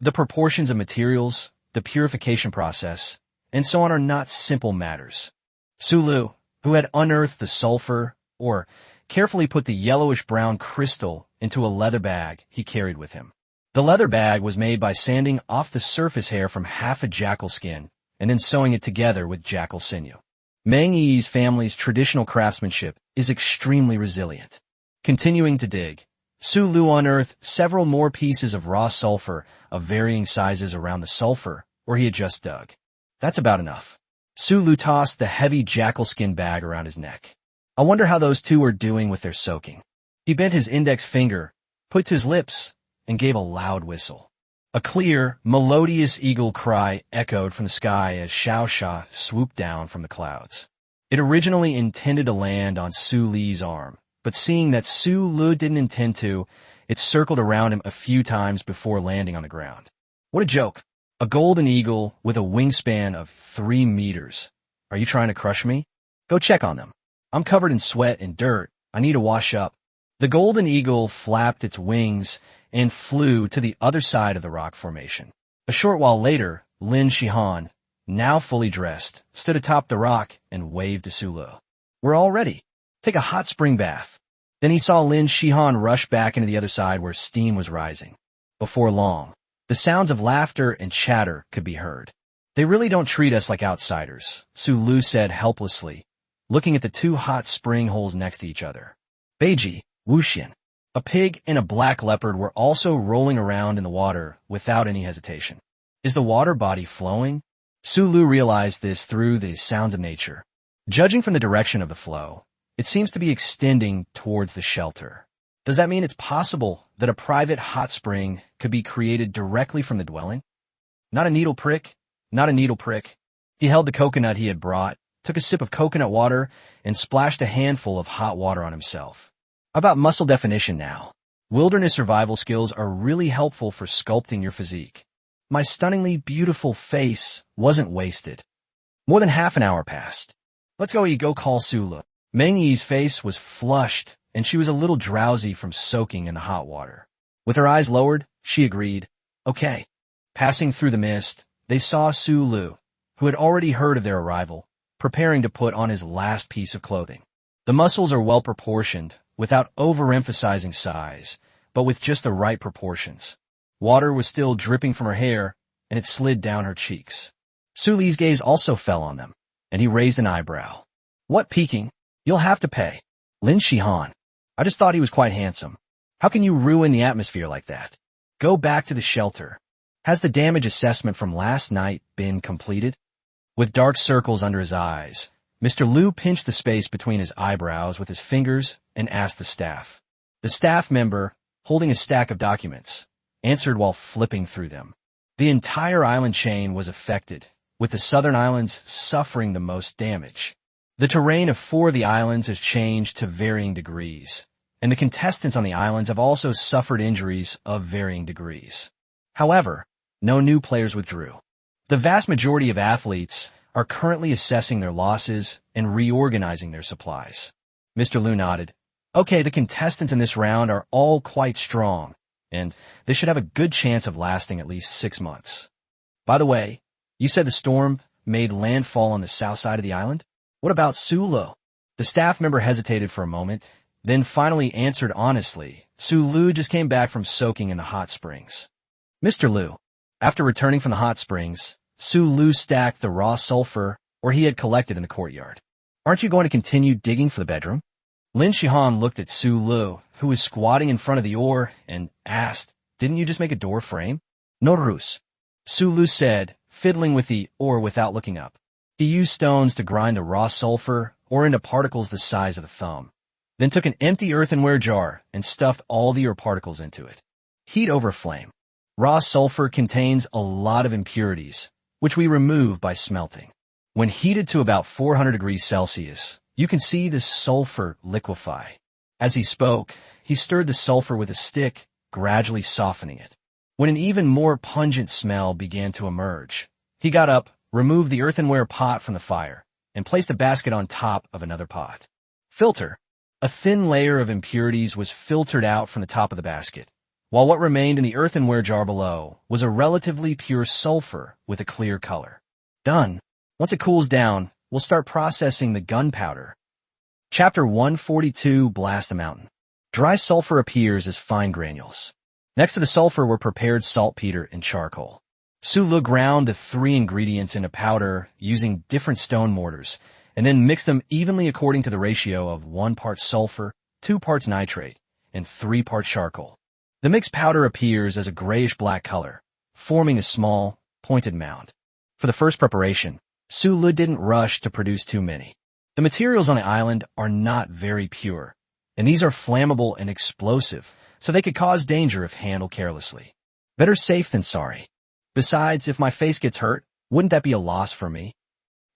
The proportions of materials, the purification process, and so on are not simple matters. Su Lu, who had unearthed the sulfur, or carefully put the yellowish-brown crystal into a leather bag he carried with him. The leather bag was made by sanding off the surface hair from half a jackal skin and then sewing it together with jackal sinew. Meng Yi's family's traditional craftsmanship is extremely resilient. Continuing to dig, Su Lu unearthed several more pieces of raw sulfur of varying sizes around the sulfur where he had just dug. That's about enough. Su Lu tossed the heavy jackal skin bag around his neck. I wonder how those two are doing with their soaking. He bent his index finger, put to his lips, and gave a loud whistle. A clear, melodious eagle cry echoed from the sky as Xiao Sha swooped down from the clouds. It originally intended to land on Su Li's arm, but seeing that Su Lu didn't intend to, it circled around him a few times before landing on the ground. What a joke. A golden eagle with a wingspan of 3 meters. Are you trying to crush me? Go check on them. I'm covered in sweat and dirt. I need to wash up. The golden eagle flapped its wings and flew to the other side of the rock formation. A short while later, Lin Shihan, now fully dressed, stood atop the rock and waved to Su Lu. We're all ready. Take a hot spring bath. Then he saw Lin Shihan rush back into the other side where steam was rising. Before long, the sounds of laughter and chatter could be heard. They really don't treat us like outsiders, Su Lu said helplessly, looking at the two hot spring holes next to each other. Beiji, Wuxian, a pig and a black leopard were also rolling around in the water without any hesitation. Is the water body flowing? Su Lu realized this through the sounds of nature. Judging from the direction of the flow, it seems to be extending towards the shelter. Does that mean it's possible that a private hot spring could be created directly from the dwelling? Not a needle prick, not a needle prick. He held the coconut he had brought, took a sip of coconut water, and splashed a handful of hot water on himself. About muscle definition now. Wilderness survival skills are really helpful for sculpting your physique. My stunningly beautiful face wasn't wasted. More than half an hour passed. Let's go call Sula. Meng Yi's face was flushed, and she was a little drowsy from soaking in the hot water. With her eyes lowered, she agreed. Okay. Passing through the mist, they saw Su Lu, who had already heard of their arrival, preparing to put on his last piece of clothing. The muscles are well proportioned, without overemphasizing size, but with just the right proportions. Water was still dripping from her hair, and it slid down her cheeks. Su Li's gaze also fell on them, and he raised an eyebrow. What peeking? You'll have to pay. Lin Shihan. I just thought he was quite handsome. How can you ruin the atmosphere like that? Go back to the shelter. Has the damage assessment from last night been completed? With dark circles under his eyes, Mr. Liu pinched the space between his eyebrows with his fingers and asked the staff. The staff member, holding a stack of documents, answered while flipping through them. The entire island chain was affected, with the southern islands suffering the most damage. The terrain of 4 of the islands has changed to varying degrees, and the contestants on the islands have also suffered injuries of varying degrees. However, no new players withdrew. The vast majority of athletes are currently assessing their losses and reorganizing their supplies. Mr. Liu nodded. Okay, the contestants in this round are all quite strong, and they should have a good chance of lasting at least 6 months. By the way, you said the storm made landfall on the south side of the island? What about Su Lu? The staff member hesitated for a moment, then finally answered honestly. Su Lu just came back from soaking in the hot springs. Mr. Liu. After returning from the hot springs, Su Lu stacked the raw sulfur or he had collected in the courtyard. Aren't you going to continue digging for the bedroom? Lin Shihan looked at Su Lu, who was squatting in front of the oar, and asked, Didn't you just make a door frame? No ruse. Su Lu said, fiddling with the oar without looking up. He used stones to grind the raw sulfur or into particles the size of a thumb, then took an empty earthenware jar and stuffed all the ore particles into it. Heat over flame. Raw sulfur contains a lot of impurities, which we remove by smelting. When heated to about 400 degrees Celsius, you can see the sulfur liquefy. As he spoke, he stirred the sulfur with a stick, gradually softening it. When an even more pungent smell began to emerge, he got up, removed the earthenware pot from the fire, and placed a basket on top of another pot. Filter. A thin layer of impurities was filtered out from the top of the basket, while what remained in the earthenware jar below was a relatively pure sulfur with a clear color. Done. Once it cools down, we'll start processing the gunpowder. Chapter 142, Blast a Mountain. Dry sulfur appears as fine granules. Next to the sulfur were prepared saltpeter and charcoal. Su Lu ground the 3 ingredients into powder using different stone mortars, and then mixed them evenly according to the ratio of 1 part sulfur, 2 parts nitrate, and 3 parts charcoal. The mixed powder appears as a grayish-black color, forming a small, pointed mound. For the first preparation, Su Lu didn't rush to produce too many. The materials on the island are not very pure, and these are flammable and explosive, so they could cause danger if handled carelessly. Better safe than sorry. Besides, if my face gets hurt, wouldn't that be a loss for me?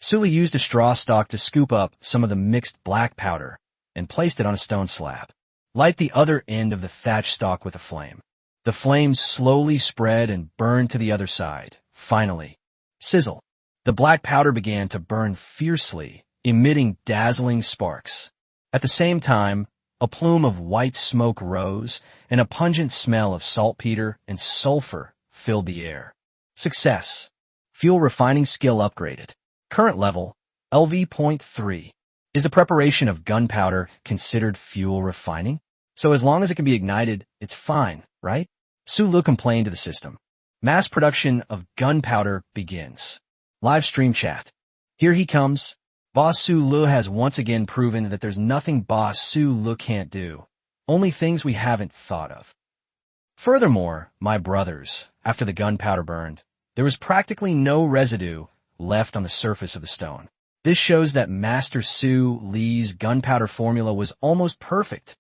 Su Lu used a straw stalk to scoop up some of the mixed black powder and placed it on a stone slab. Light the other end of the thatch stalk with a flame. The flames slowly spread and burned to the other side. Finally, sizzle. The black powder began to burn fiercely, emitting dazzling sparks. At the same time, a plume of white smoke rose, and a pungent smell of saltpeter and sulfur filled the air. Success. Fuel refining skill upgraded. Current level, LV.3. Is the preparation of gunpowder considered fuel refining? So as long as it can be ignited, it's fine, right? Sulu complained to the system. Mass production of gunpowder begins. Live stream chat. Here he comes. Boss Sulu has once again proven that there's nothing Boss Sulu can't do. Only things we haven't thought of. Furthermore, my brothers, after the gunpowder burned, there was practically no residue left on the surface of the stone. This shows that Master Su Li's gunpowder formula was almost perfect.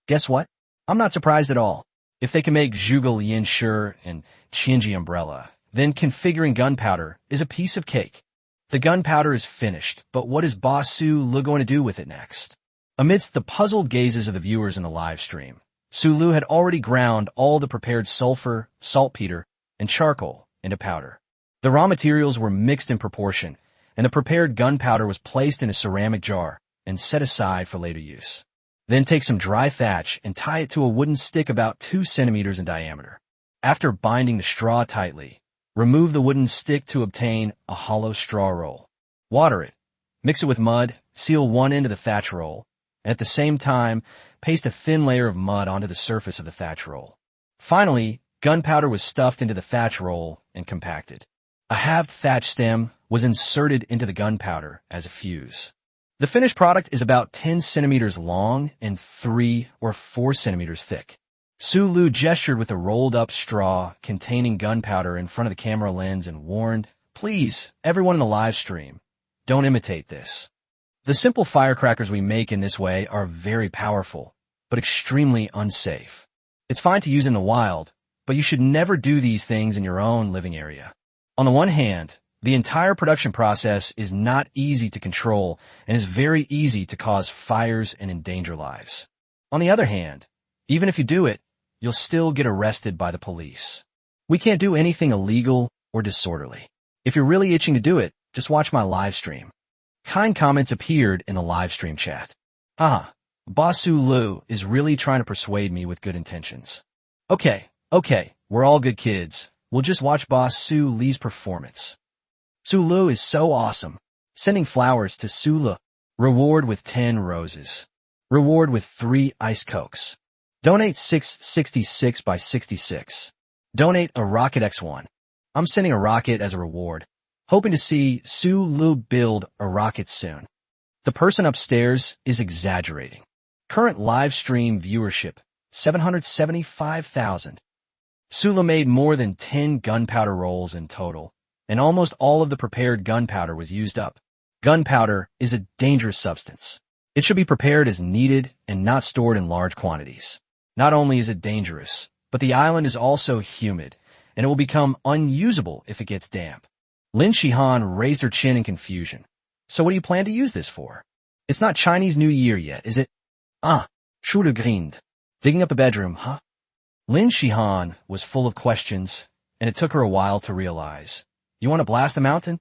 Guess what? I'm not surprised at all. If they can make Zhuge Lian Shi and Qinji umbrella, then configuring gunpowder is a piece of cake. The gunpowder is finished, but what is Boss Su Lu going to do with it next? Amidst the puzzled gazes of the viewers in the live stream, Su Lu had already ground all the prepared sulfur, saltpeter, and charcoal into powder. The raw materials were mixed in proportion, and the prepared gunpowder was placed in a ceramic jar and set aside for later use. Then take some dry thatch and tie it to a wooden stick about 2 centimeters in diameter. After binding the straw tightly, remove the wooden stick to obtain a hollow straw roll. Water it, mix it with mud, seal one end of the thatch roll, and at the same time, paste a thin layer of mud onto the surface of the thatch roll. Finally, gunpowder was stuffed into the thatch roll and compacted. A halved thatch stem was inserted into the gunpowder as a fuse. The finished product is about 10 centimeters long and 3 or 4 centimeters thick. Su Lu gestured with a rolled-up straw containing gunpowder in front of the camera lens and warned, "Please, everyone in the live stream, don't imitate this." The simple firecrackers we make in this way are very powerful, but extremely unsafe. It's fine to use in the wild, but you should never do these things in your own living area. On the one hand, the entire production process is not easy to control and is very easy to cause fires and endanger lives. On the other hand, even if you do it, you'll still get arrested by the police. We can't do anything illegal or disorderly. If you're really itching to do it, just watch my live stream. Kind comments appeared in the live stream chat. Haha, Boss Su Lu is really trying to persuade me with good intentions. Okay, we're all good kids. We'll just watch Boss Su Li's performance. Su Lu is so awesome. Sending flowers to Su Lu. Reward with 10 roses. Reward with 3 ice cokes. Donate 666 by 66. Donate a rocket X1. I'm sending a rocket as a reward. Hoping to see Su Lu build a rocket soon. The person upstairs is exaggerating. Current live stream viewership, 775,000. Su Lu made more than 10 gunpowder rolls in total, and almost all of the prepared gunpowder was used up. Gunpowder is a dangerous substance. It should be prepared as needed and not stored in large quantities. Not only is it dangerous, but the island is also humid, and it will become unusable if it gets damp. Lin Shihan raised her chin in confusion. So what do you plan to use this for? It's not Chinese New Year yet, is it? Shuda grinned. Digging up a bedroom, huh? Lin Shihan was full of questions, and it took her a while to realize. You want to blast a mountain?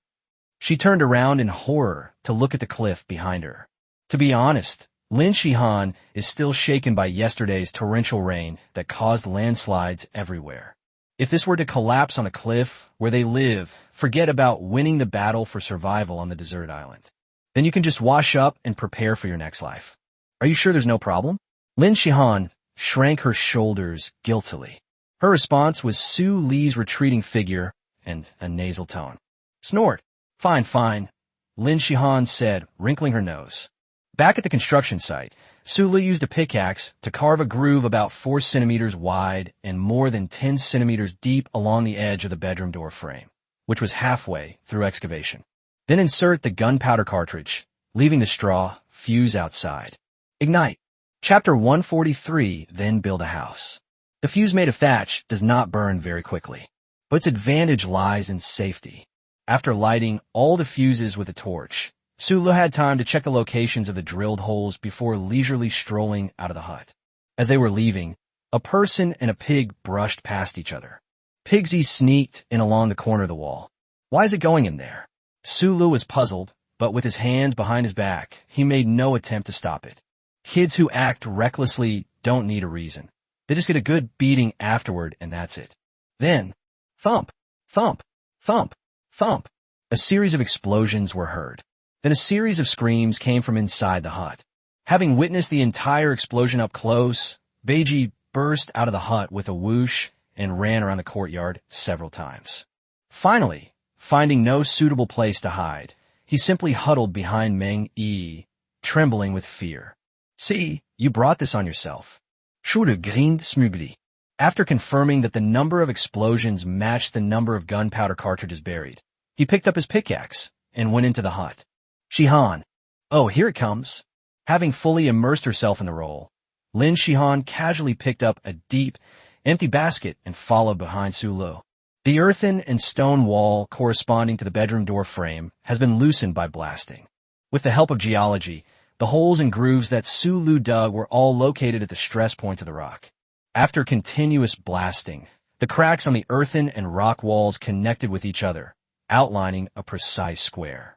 She turned around in horror to look at the cliff behind her. To be honest, Lin Shihan is still shaken by yesterday's torrential rain that caused landslides everywhere. If this were to collapse on a cliff where they live, forget about winning the battle for survival on the deserted island. Then you can just wash up and prepare for your next life. Are you sure there's no problem? Lin Shihan shrank her shoulders guiltily. Her response was Su Li's retreating figure and a nasal tone. Snort. Fine, Lin Shihan said, wrinkling her nose. Back at the construction site, Su Li used a pickaxe to carve a groove about 4 centimeters wide and more than 10 centimeters deep along the edge of the bedroom door frame, which was halfway through excavation. Then insert the gunpowder cartridge, leaving the straw fuse outside. Ignite. Chapter 143, then build a house. The fuse made of thatch does not burn very quickly, but its advantage lies in safety. After lighting all the fuses with a torch, Su Lu had time to check the locations of the drilled holes before leisurely strolling out of the hut. As they were leaving, a person and a pig brushed past each other. Pigsy sneaked in along the corner of the wall. Why is it going in there? Su Lu was puzzled, but with his hands behind his back, he made no attempt to stop it. Kids who act recklessly don't need a reason. They just get a good beating afterward, and that's it. Then, thump, thump, thump, thump. A series of explosions were heard. Then a series of screams came from inside the hut. Having witnessed the entire explosion up close, Beiji burst out of the hut with a whoosh and ran around the courtyard several times. Finally, finding no suitable place to hide, he simply huddled behind Meng Yi, trembling with fear. See, you brought this on yourself. Shuru grinned smugly. After confirming that the number of explosions matched the number of gunpowder cartridges buried, he picked up his pickaxe and went into the hut. Shihan. Oh, here it comes. Having fully immersed herself in the role, Lin Shihan casually picked up a deep, empty basket and followed behind Su Lu. The earthen and stone wall corresponding to the bedroom door frame has been loosened by blasting. With the help of geology, the holes and grooves that Su Lu dug were all located at the stress points of the rock. After continuous blasting, the cracks on the earthen and rock walls connected with each other, outlining a precise square.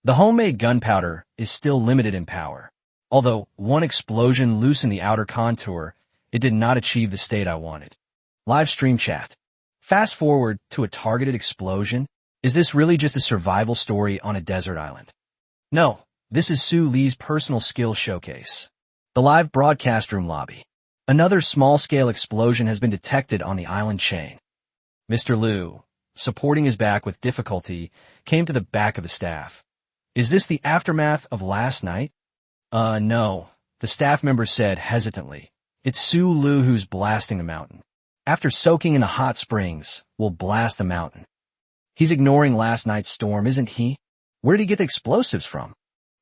The homemade gunpowder is still limited in power. Although one explosion loosened the outer contour, it did not achieve the state I wanted. Live stream chat. Fast forward to a targeted explosion. Is this really just a survival story on a desert island? No, this is Su Li's personal skill showcase. The live broadcast room lobby. Another small-scale explosion has been detected on the island chain. Mr. Liu, supporting his back with difficulty, came to the back of the staff. Is this the aftermath of last night? No, the staff member said hesitantly. It's Su Lu who's blasting the mountain. After soaking in the hot springs, we'll blast the mountain. He's ignoring last night's storm, isn't he? Where did he get the explosives from?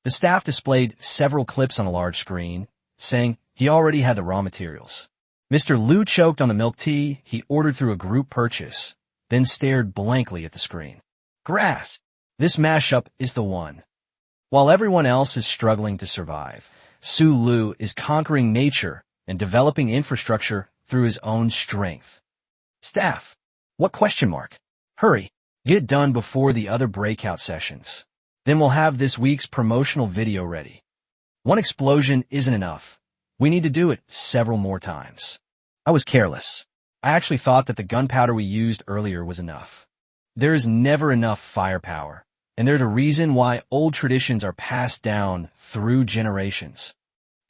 The staff displayed several clips on a large screen, saying he already had the raw materials. Mr. Liu choked on the milk tea he ordered through a group purchase, then stared blankly at the screen. Grass! This mashup is the one. While everyone else is struggling to survive, Su Lu is conquering nature and developing infrastructure through his own strength. Staff, what question mark? Hurry, get it done before the other breakout sessions. Then we'll have this week's promotional video ready. One explosion isn't enough. We need to do it several more times. I was careless. I actually thought that the gunpowder we used earlier was enough. There is never enough firepower, and there's a reason why old traditions are passed down through generations.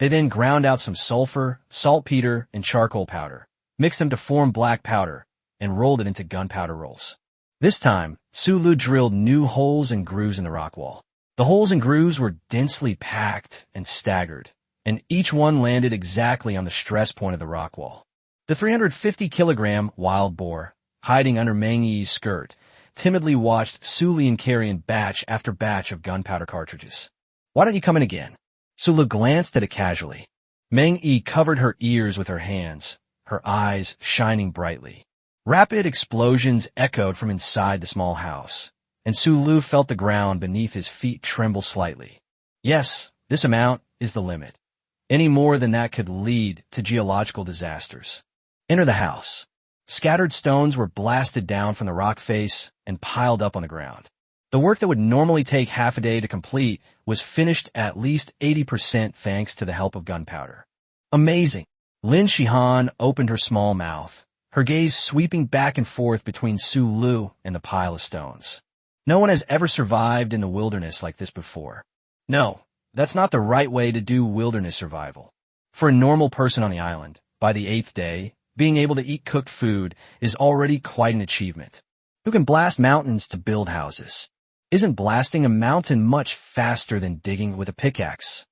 They then ground out some sulfur, saltpeter, and charcoal powder, mixed them to form black powder, and rolled it into gunpowder rolls. This time, Su Lu drilled new holes and grooves in the rock wall. The holes and grooves were densely packed and staggered, and each one landed exactly on the stress point of the rock wall. The 350-kilogram wild boar, hiding under Meng Yi's skirt, timidly watched Su Li carry in batch after batch of gunpowder cartridges. Why don't you come in again? Su Lu glanced at it casually. Meng Yi covered her ears with her hands, her eyes shining brightly. Rapid explosions echoed from inside the small house, and Su Lu felt the ground beneath his feet tremble slightly. Yes, this amount is the limit. Any more than that could lead to geological disasters. Enter the house. Scattered stones were blasted down from the rock face and piled up on the ground. The work that would normally take half a day to complete was finished at least 80% thanks to the help of gunpowder. Amazing! Lin Shihan opened her small mouth, her gaze sweeping back and forth between Su Lu and the pile of stones. No one has ever survived in the wilderness like this before. No, that's not the right way to do wilderness survival. For a normal person on the island, by the 8th day, being able to eat cooked food is already quite an achievement. Who can blast mountains to build houses? Isn't blasting a mountain much faster than digging with a pickaxe?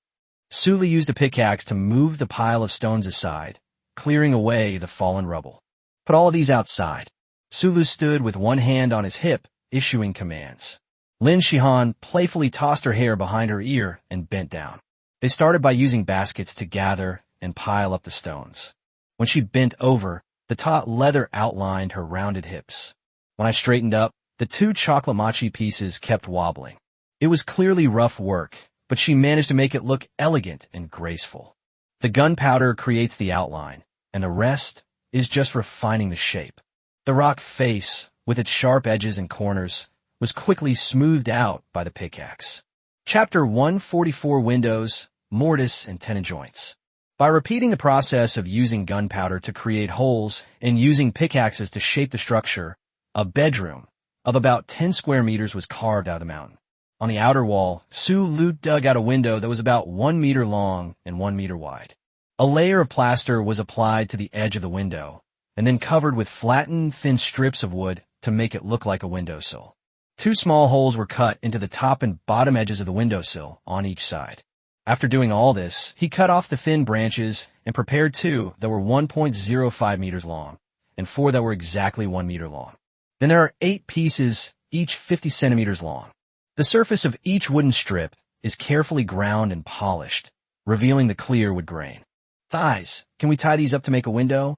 Su Li used a pickaxe to move the pile of stones aside, clearing away the fallen rubble. Put all of these outside. Su Li stood with one hand on his hip, issuing commands. Lin Shihan playfully tossed her hair behind her ear and bent down. They started by using baskets to gather and pile up the stones. When she bent over, the taut leather outlined her rounded hips. When I straightened up, the 2 chocolate mochi pieces kept wobbling. It was clearly rough work, but she managed to make it look elegant and graceful. The gunpowder creates the outline, and the rest is just refining the shape. The rock face, with its sharp edges and corners, was quickly smoothed out by the pickaxe. Chapter 144: Windows, Mortise, and Tenon Joints. By repeating the process of using gunpowder to create holes and using pickaxes to shape the structure, a bedroom of about 10 square meters was carved out of the mountain. On the outer wall, Su Lu dug out a window that was about 1 meter long and 1 meter wide. A layer of plaster was applied to the edge of the window, and then covered with flattened, thin strips of wood to make it look like a windowsill. 2 small holes were cut into the top and bottom edges of the windowsill on each side. After doing all this, he cut off the thin branches and prepared 2 that were 1.05 meters long, and 4 that were exactly 1 meter long. Then there are 8 pieces, each 50 centimeters long. The surface of each wooden strip is carefully ground and polished, revealing the clear wood grain. Thighs, can we tie these up to make a window?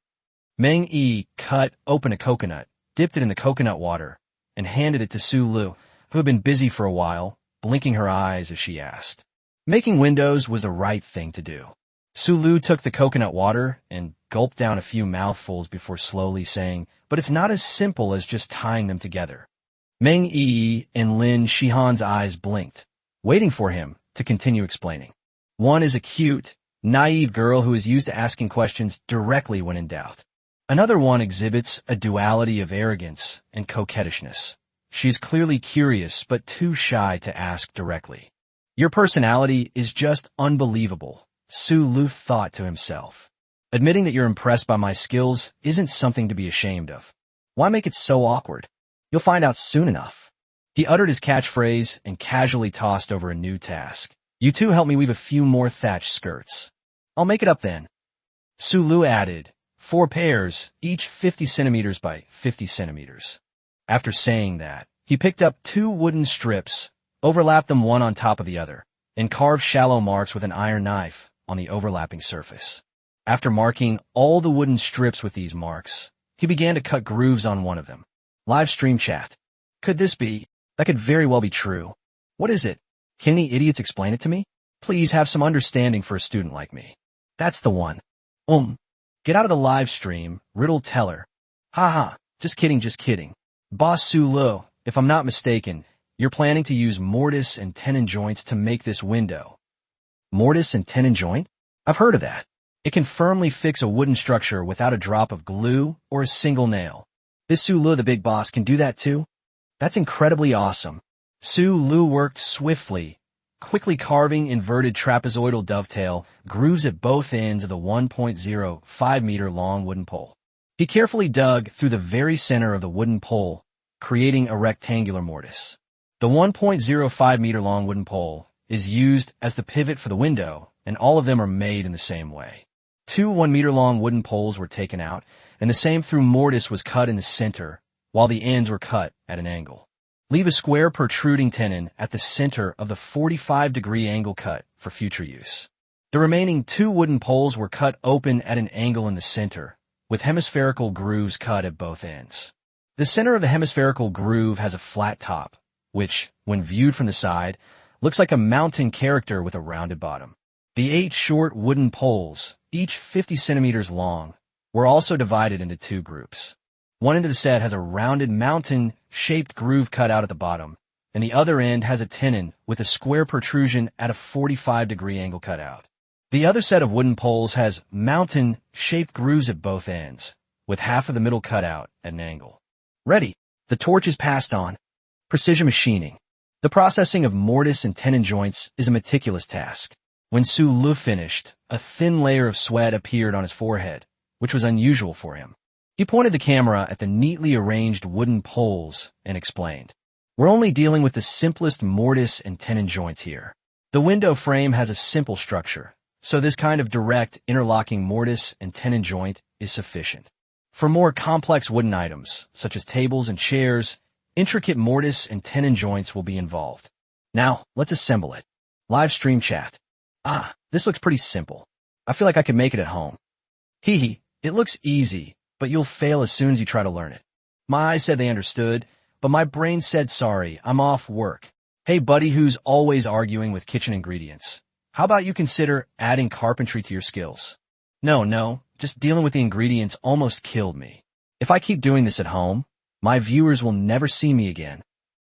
Meng Yi cut open a coconut, dipped it in the coconut water, and handed it to Su Lu, who had been busy for a while, blinking her eyes as she asked. Making windows was the right thing to do. Su Lu took the coconut water and gulped down a few mouthfuls before slowly saying, but it's not as simple as just tying them together. Meng Yi and Lin Shihan's eyes blinked, waiting for him to continue explaining. One is a cute, naive girl who is used to asking questions directly when in doubt. Another one exhibits a duality of arrogance and coquettishness. She's clearly curious but too shy to ask directly. Your personality is just unbelievable, Su Lu thought to himself. Admitting that you're impressed by my skills isn't something to be ashamed of. Why make it so awkward? You'll find out soon enough. He uttered his catchphrase and casually tossed over a new task. You two help me weave a few more thatched skirts. I'll make it up then. Su Lu added, 4 pairs, each 50 centimeters by 50 centimeters. After saying that, he picked up 2 wooden strips, overlapped them one on top of the other, and carved shallow marks with an iron knife on the overlapping surface. After marking all the wooden strips with these marks, he began to cut grooves on one of them. Live stream chat. Could this be? That could very well be true. What is it? Can any idiots explain it to me? Please have some understanding for a student like me. That's the one. Get out of the live stream, riddle teller. Haha, just kidding, just kidding. Boss Su Lu, if I'm not mistaken, you're planning to use mortise and tenon joints to make this window. Mortise and tenon joint? I've heard of that. It can firmly fix a wooden structure without a drop of glue or a single nail. This Su Lu, the big boss, can do that too? That's incredibly awesome. Su Lu worked swiftly, quickly carving inverted trapezoidal dovetail grooves at both ends of the 1.05 meter long wooden pole. He carefully dug through the very center of the wooden pole, creating a rectangular mortise. The 1.05 meter long wooden pole is used as the pivot for the window, and all of them are made in the same way. 2 1-meter long wooden poles were taken out, and the same through mortise was cut in the center, while the ends were cut at an angle. Leave a square protruding tenon at the center of the 45-degree angle cut for future use. The remaining 2 wooden poles were cut open at an angle in the center, with hemispherical grooves cut at both ends. The center of the hemispherical groove has a flat top, which, when viewed from the side, looks like a mountain character with a rounded bottom. The 8 short wooden poles, each 50 centimeters long, were also divided into 2 groups. One end of the set has a rounded mountain-shaped groove cut out at the bottom, and the other end has a tenon with a square protrusion at a 45-degree angle cut out. The other set of wooden poles has mountain-shaped grooves at both ends, with half of the middle cut out at an angle. Ready. The torch is passed on. Precision machining. The processing of mortise and tenon joints is a meticulous task. When Su Lu finished, a thin layer of sweat appeared on his forehead, which was unusual for him. He pointed the camera at the neatly arranged wooden poles and explained, "We're only dealing with the simplest mortise and tenon joints here. The window frame has a simple structure, so this kind of direct interlocking mortise and tenon joint is sufficient. For more complex wooden items, such as tables and chairs, intricate mortise and tenon joints will be involved. Now, let's assemble it." Live stream chat. This looks pretty simple. I feel like I could make it at home. Hee, it looks easy, but you'll fail as soon as you try to learn it. My eyes said they understood, but my brain said sorry, I'm off work. Hey buddy who's always arguing with kitchen ingredients, how about you consider adding carpentry to your skills? No, just dealing with the ingredients almost killed me. If I keep doing this at home, my viewers will never see me again.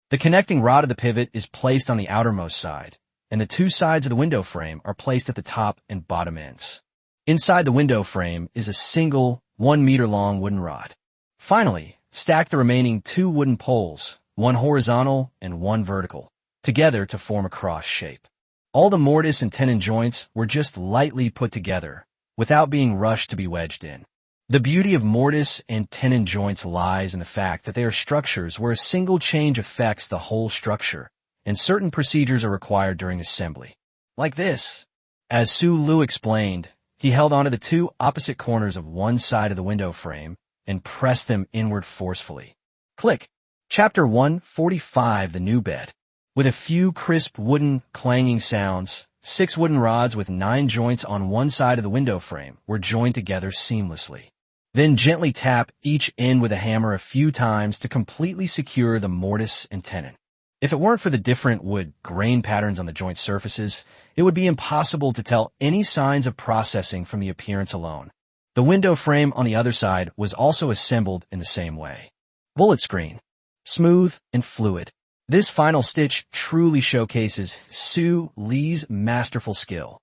The connecting rod of the pivot is placed on the outermost side, and the 2 sides of the window frame are placed at the top and bottom ends. Inside the window frame is a single 1-meter-long wooden rod. Finally, stack the remaining 2 wooden poles, one horizontal and one vertical, together to form a cross shape. All the mortise and tenon joints were just lightly put together, without being rushed to be wedged in. The beauty of mortise and tenon joints lies in the fact that they are structures where a single change affects the whole structure, and certain procedures are required during assembly. Like this. As Su Lu explained, he held onto the two opposite corners of one side of the window frame and pressed them inward forcefully. Click. Chapter 145, The New Bed. With a few crisp wooden clanging sounds, 6 wooden rods with 9 joints on one side of the window frame were joined together seamlessly. Then gently tap each end with a hammer a few times to completely secure the mortise and tenon. If it weren't for the different wood grain patterns on the joint surfaces, it would be impossible to tell any signs of processing from the appearance alone. The window frame on the other side was also assembled in the same way. Bullet screen. Smooth and fluid. This final stitch truly showcases Su Li's masterful skill.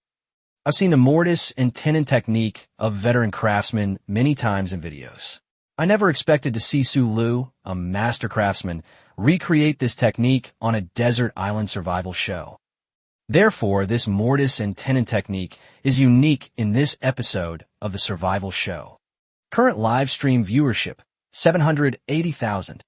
I've seen the mortise and tenon technique of veteran craftsmen many times in videos. I never expected to see Su Lu, a master craftsman, recreate this technique on a desert island survival show. Therefore, this mortise and tenon technique is unique in this episode of the survival show. Current live stream viewership, 780,000.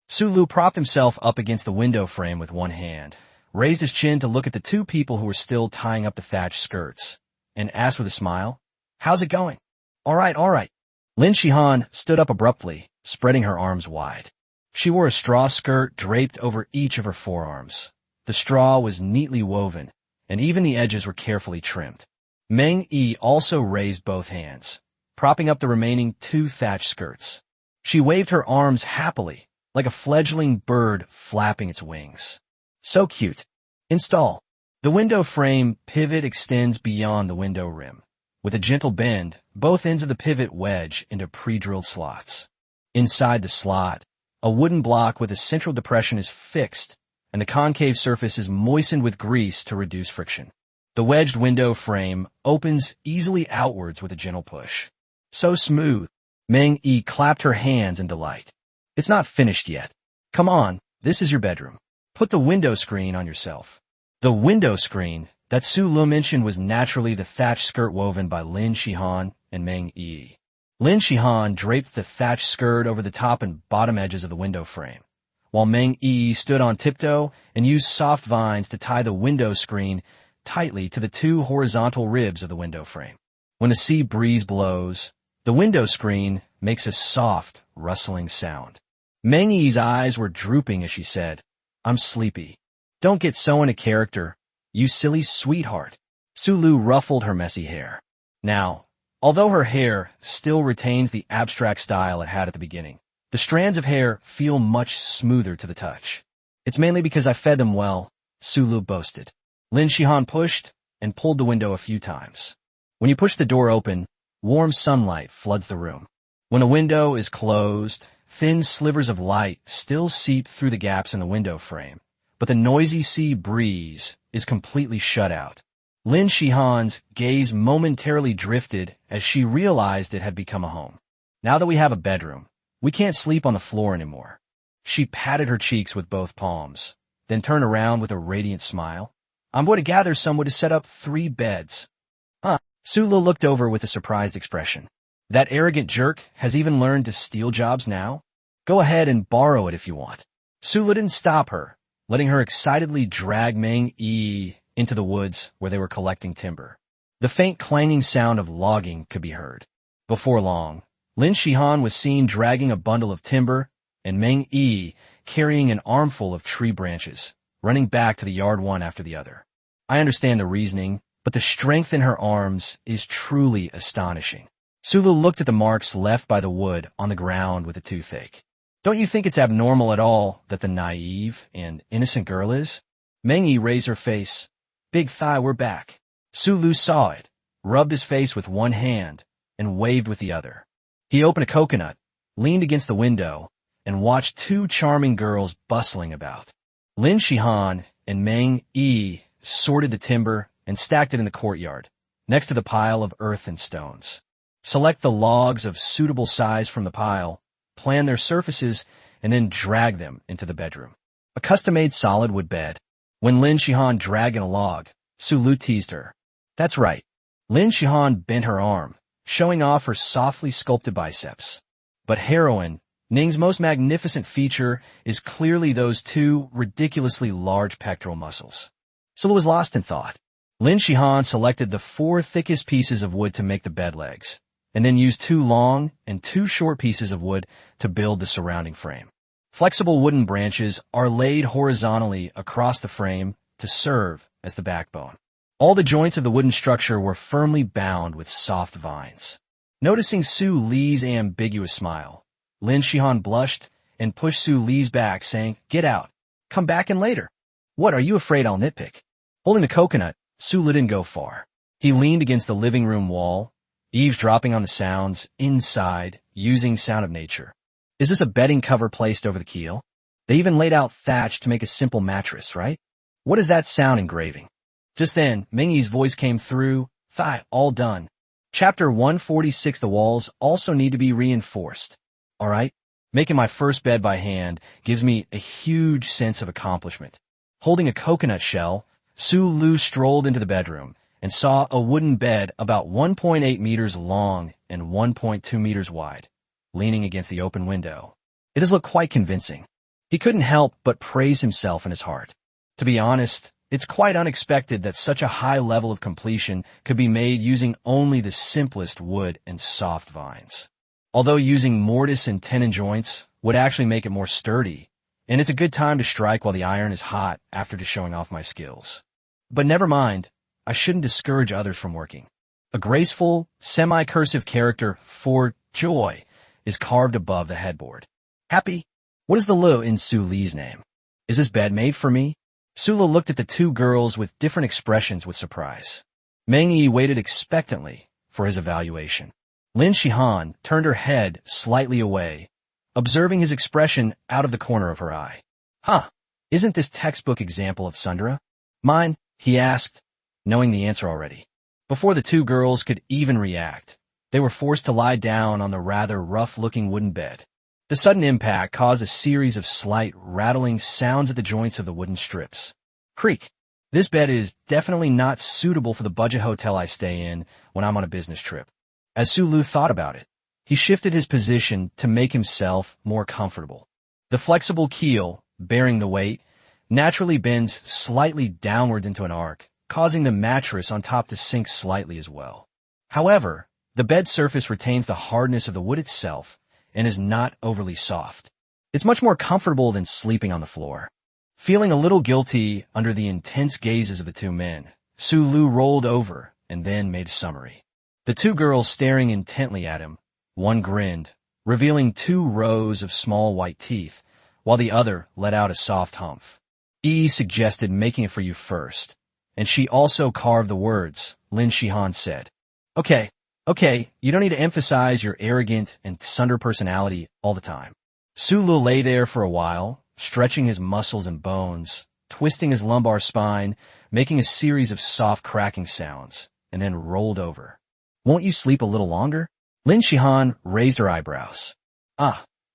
Su Lu propped himself up against the window frame with one hand, raised his chin to look at the 2 people who were still tying up the thatched skirts, and asked with a smile, "How's it going?" All right. Lin Shihan stood up abruptly, spreading her arms wide. She wore a straw skirt draped over each of her forearms. The straw was neatly woven, and even the edges were carefully trimmed. Meng Yi also raised both hands, propping up the remaining 2 thatched skirts. She waved her arms happily, like a fledgling bird flapping its wings. So cute. Install. The window frame pivot extends beyond the window rim. With a gentle bend, both ends of the pivot wedge into pre-drilled slots. Inside the slot, a wooden block with a central depression is fixed, and the concave surface is moistened with grease to reduce friction. The wedged window frame opens easily outwards with a gentle push. So smooth. Meng Yi clapped her hands in delight. It's not finished yet. Come on, this is your bedroom. Put the window screen on yourself. The window screen that Su Lu mentioned was naturally the thatched skirt woven by Lin Shihan and Meng Yi. Lin Shihan draped the thatched skirt over the top and bottom edges of the window frame, while Meng Yi stood on tiptoe and used soft vines to tie the window screen tightly to the 2 horizontal ribs of the window frame. When a sea breeze blows, the window screen makes a soft, rustling sound. Meng Yi's eyes were drooping as she said, "I'm sleepy." "Don't get so into character, you silly sweetheart." Su Lu ruffled her messy hair. Now, although her hair still retains the abstract style it had at the beginning, the strands of hair feel much smoother to the touch. "It's mainly because I fed them well," Su Lu boasted. Lin Shihan pushed and pulled the window a few times. When you push the door open, warm sunlight floods the room. When a window is closed, thin slivers of light still seep through the gaps in the window frame, but the noisy sea breeze is completely shut out. Lin Shihan's gaze momentarily drifted as she realized it had become a home. Now that we have a bedroom, we can't sleep on the floor anymore. She patted her cheeks with both palms, then turned around with a radiant smile. "I'm going to gather someone to set up 3 beds. Huh? Su Lu looked over with a surprised expression. That arrogant jerk has even learned to steal jobs now? Go ahead and borrow it if you want. Su Lu didn't stop her, letting her excitedly drag Meng Yi into the woods where they were collecting timber. The faint clanging sound of logging could be heard. Before long, Lin Shihan was seen dragging a bundle of timber, and Meng Yi carrying an armful of tree branches, running back to the yard one after the other. I understand the reasoning, but the strength in her arms is truly astonishing. Su Lu looked at the marks left by the wood on the ground with a toothache. Don't you think it's abnormal at all that the naive and innocent girl is? Meng Yi raised her face. Big thigh, we're back. Su Lu saw it, rubbed his face with one hand, and waved with the other. He opened a coconut, leaned against the window, and watched 2 charming girls bustling about. Lin Shihan and Meng Yi sorted the timber and stacked it in the courtyard, next to the pile of earth and stones. Select the logs of suitable size from the pile, plan their surfaces, and then drag them into the bedroom. A custom-made solid wood bed. When Lin Shihan dragged in a log, Su Lu teased her. That's right. Lin Shihan bent her arm, showing off her softly sculpted biceps. But heroine, Ning's most magnificent feature is clearly those two ridiculously large pectoral muscles. Su Lu was lost in thought. Lin Shihan selected the 4 thickest pieces of wood to make the bed legs, and then used 2 long and 2 short pieces of wood to build the surrounding frame. Flexible wooden branches are laid horizontally across the frame to serve as the backbone. All the joints of the wooden structure were firmly bound with soft vines. Noticing Su Li's ambiguous smile, Lin Shihan blushed and pushed Su Li's back, saying, "Get out. Come back in later." "What, are you afraid I'll nitpick?" Holding the coconut, Su Li didn't go far. He leaned against the living room wall, eavesdropping on the sounds inside, using sound of nature. Is this a bedding cover placed over the keel? They even laid out thatch to make a simple mattress, right? What is that sound engraving? Just then, Mingyi's voice came through. All done. Chapter 146. The walls also need to be reinforced. All right? Making my first bed by hand gives me a huge sense of accomplishment. Holding a coconut shell, Su Lu strolled into the bedroom and saw a wooden bed about 1.8 meters long and 1.2 meters wide, leaning against the open window. It does look quite convincing. He couldn't help but praise himself in his heart. To be honest, it's quite unexpected that such a high level of completion could be made using only the simplest wood and soft vines. Although using mortise and tenon joints would actually make it more sturdy, and it's a good time to strike while the iron is hot after just showing off my skills. But never mind, I shouldn't discourage others from working. A graceful, semi-cursive character for joy is carved above the headboard. Happy? What is the Lu in Su Li's name? Is this bed made for me? Su Lu looked at the 2 girls with different expressions with surprise. Mengyi waited expectantly for his evaluation. Lin Shihan turned her head slightly away, observing his expression out of the corner of her eye. Isn't this textbook example of Sundara? Mine? He asked, knowing the answer already. Before the 2 girls could even react, they were forced to lie down on the rather rough-looking wooden bed. The sudden impact caused a series of slight, rattling sounds at the joints of the wooden strips. Creak. This bed is definitely not suitable for the budget hotel I stay in when I'm on a business trip. As Su Lu thought about it, he shifted his position to make himself more comfortable. The flexible keel, bearing the weight, naturally bends slightly downwards into an arc, causing the mattress on top to sink slightly as well. However, the bed surface retains the hardness of the wood itself and is not overly soft. It's much more comfortable than sleeping on the floor. Feeling a little guilty under the intense gazes of the 2 men, Su Lu rolled over and then made a summary. The 2 girls staring intently at him, one grinned, revealing 2 rows of small white teeth, while the other let out a soft humph. Suggested making it for you first, and she also carved the words, Lin Shihan said. Okay, you don't need to emphasize your arrogant and Sundara personality all the time. Su Lu lay there for a while, stretching his muscles and bones, twisting his lumbar spine, making a series of soft cracking sounds, and then rolled over. Won't you sleep a little longer? Lin Shihan raised her eyebrows.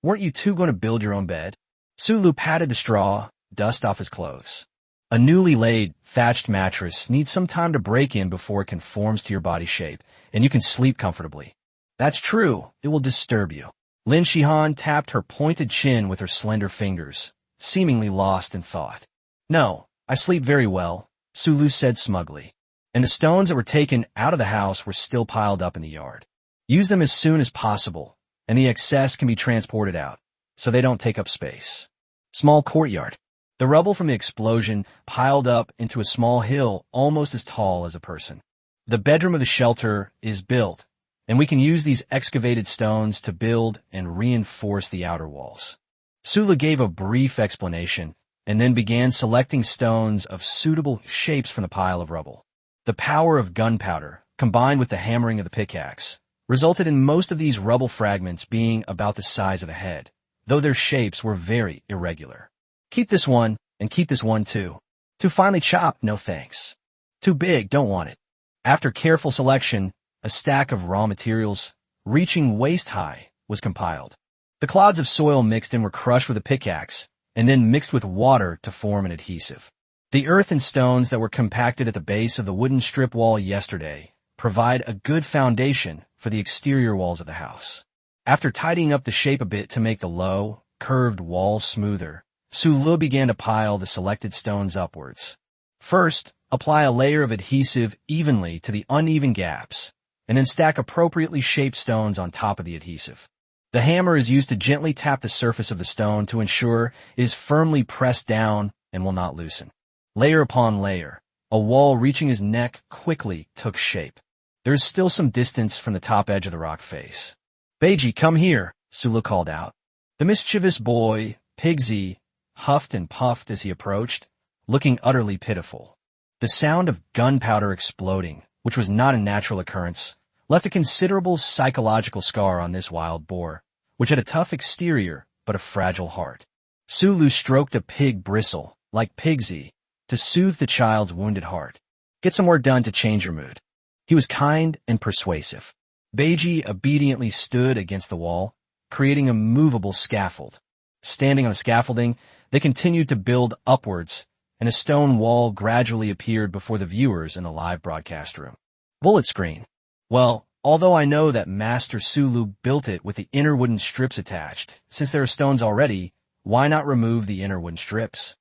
Weren't you 2 going to build your own bed? Su Lu patted the straw, dust off his clothes. A newly laid, thatched mattress needs some time to break in before it conforms to your body shape, and you can sleep comfortably. That's true, it will disturb you. Lin Shihan tapped her pointed chin with her slender fingers, seemingly lost in thought. No, I sleep very well, Su Lu said smugly. And the stones that were taken out of the house were still piled up in the yard. Use them as soon as possible, and the excess can be transported out, so they don't take up space. Small courtyard. The rubble from the explosion piled up into a small hill almost as tall as a person. The bedroom of the shelter is built, and we can use these excavated stones to build and reinforce the outer walls. Su Lu gave a brief explanation, and then began selecting stones of suitable shapes from the pile of rubble. The power of gunpowder, combined with the hammering of the pickaxe, resulted in most of these rubble fragments being about the size of a head, though their shapes were very irregular. Keep this one, and keep this one too. Too finely chopped, no thanks. Too big, don't want it. After careful selection, a stack of raw materials, reaching waist-high, was compiled. The clods of soil mixed in were crushed with a pickaxe, and then mixed with water to form an adhesive. The earth and stones that were compacted at the base of the wooden strip wall yesterday provide a good foundation for the exterior walls of the house. After tidying up the shape a bit to make the low, curved wall smoother, Sulu began to pile the selected stones upwards. First, apply a layer of adhesive evenly to the uneven gaps, and then stack appropriately shaped stones on top of the adhesive. The hammer is used to gently tap the surface of the stone to ensure it is firmly pressed down and will not loosen. Layer upon layer, a wall reaching his neck quickly took shape. There is still some distance from the top edge of the rock face. "Beiji, come here," Sulu called out. The mischievous boy, Pigsy, huffed and puffed as he approached, looking utterly pitiful. The sound of gunpowder exploding, which was not a natural occurrence, left a considerable psychological scar on this wild boar, which had a tough exterior but a fragile heart. Sulu stroked a pig bristle, like Pigsy, to soothe the child's wounded heart. "Get some work done to change your mood." He was kind and persuasive. Beiji obediently stood against the wall, creating a movable scaffold. Standing on the scaffolding, they continued to build upwards, and a stone wall gradually appeared before the viewers in the live broadcast room. Bullet screen. Well, although I know that Master Sulu built it with the inner wooden strips attached, since there are stones already, why not remove the inner wooden strips?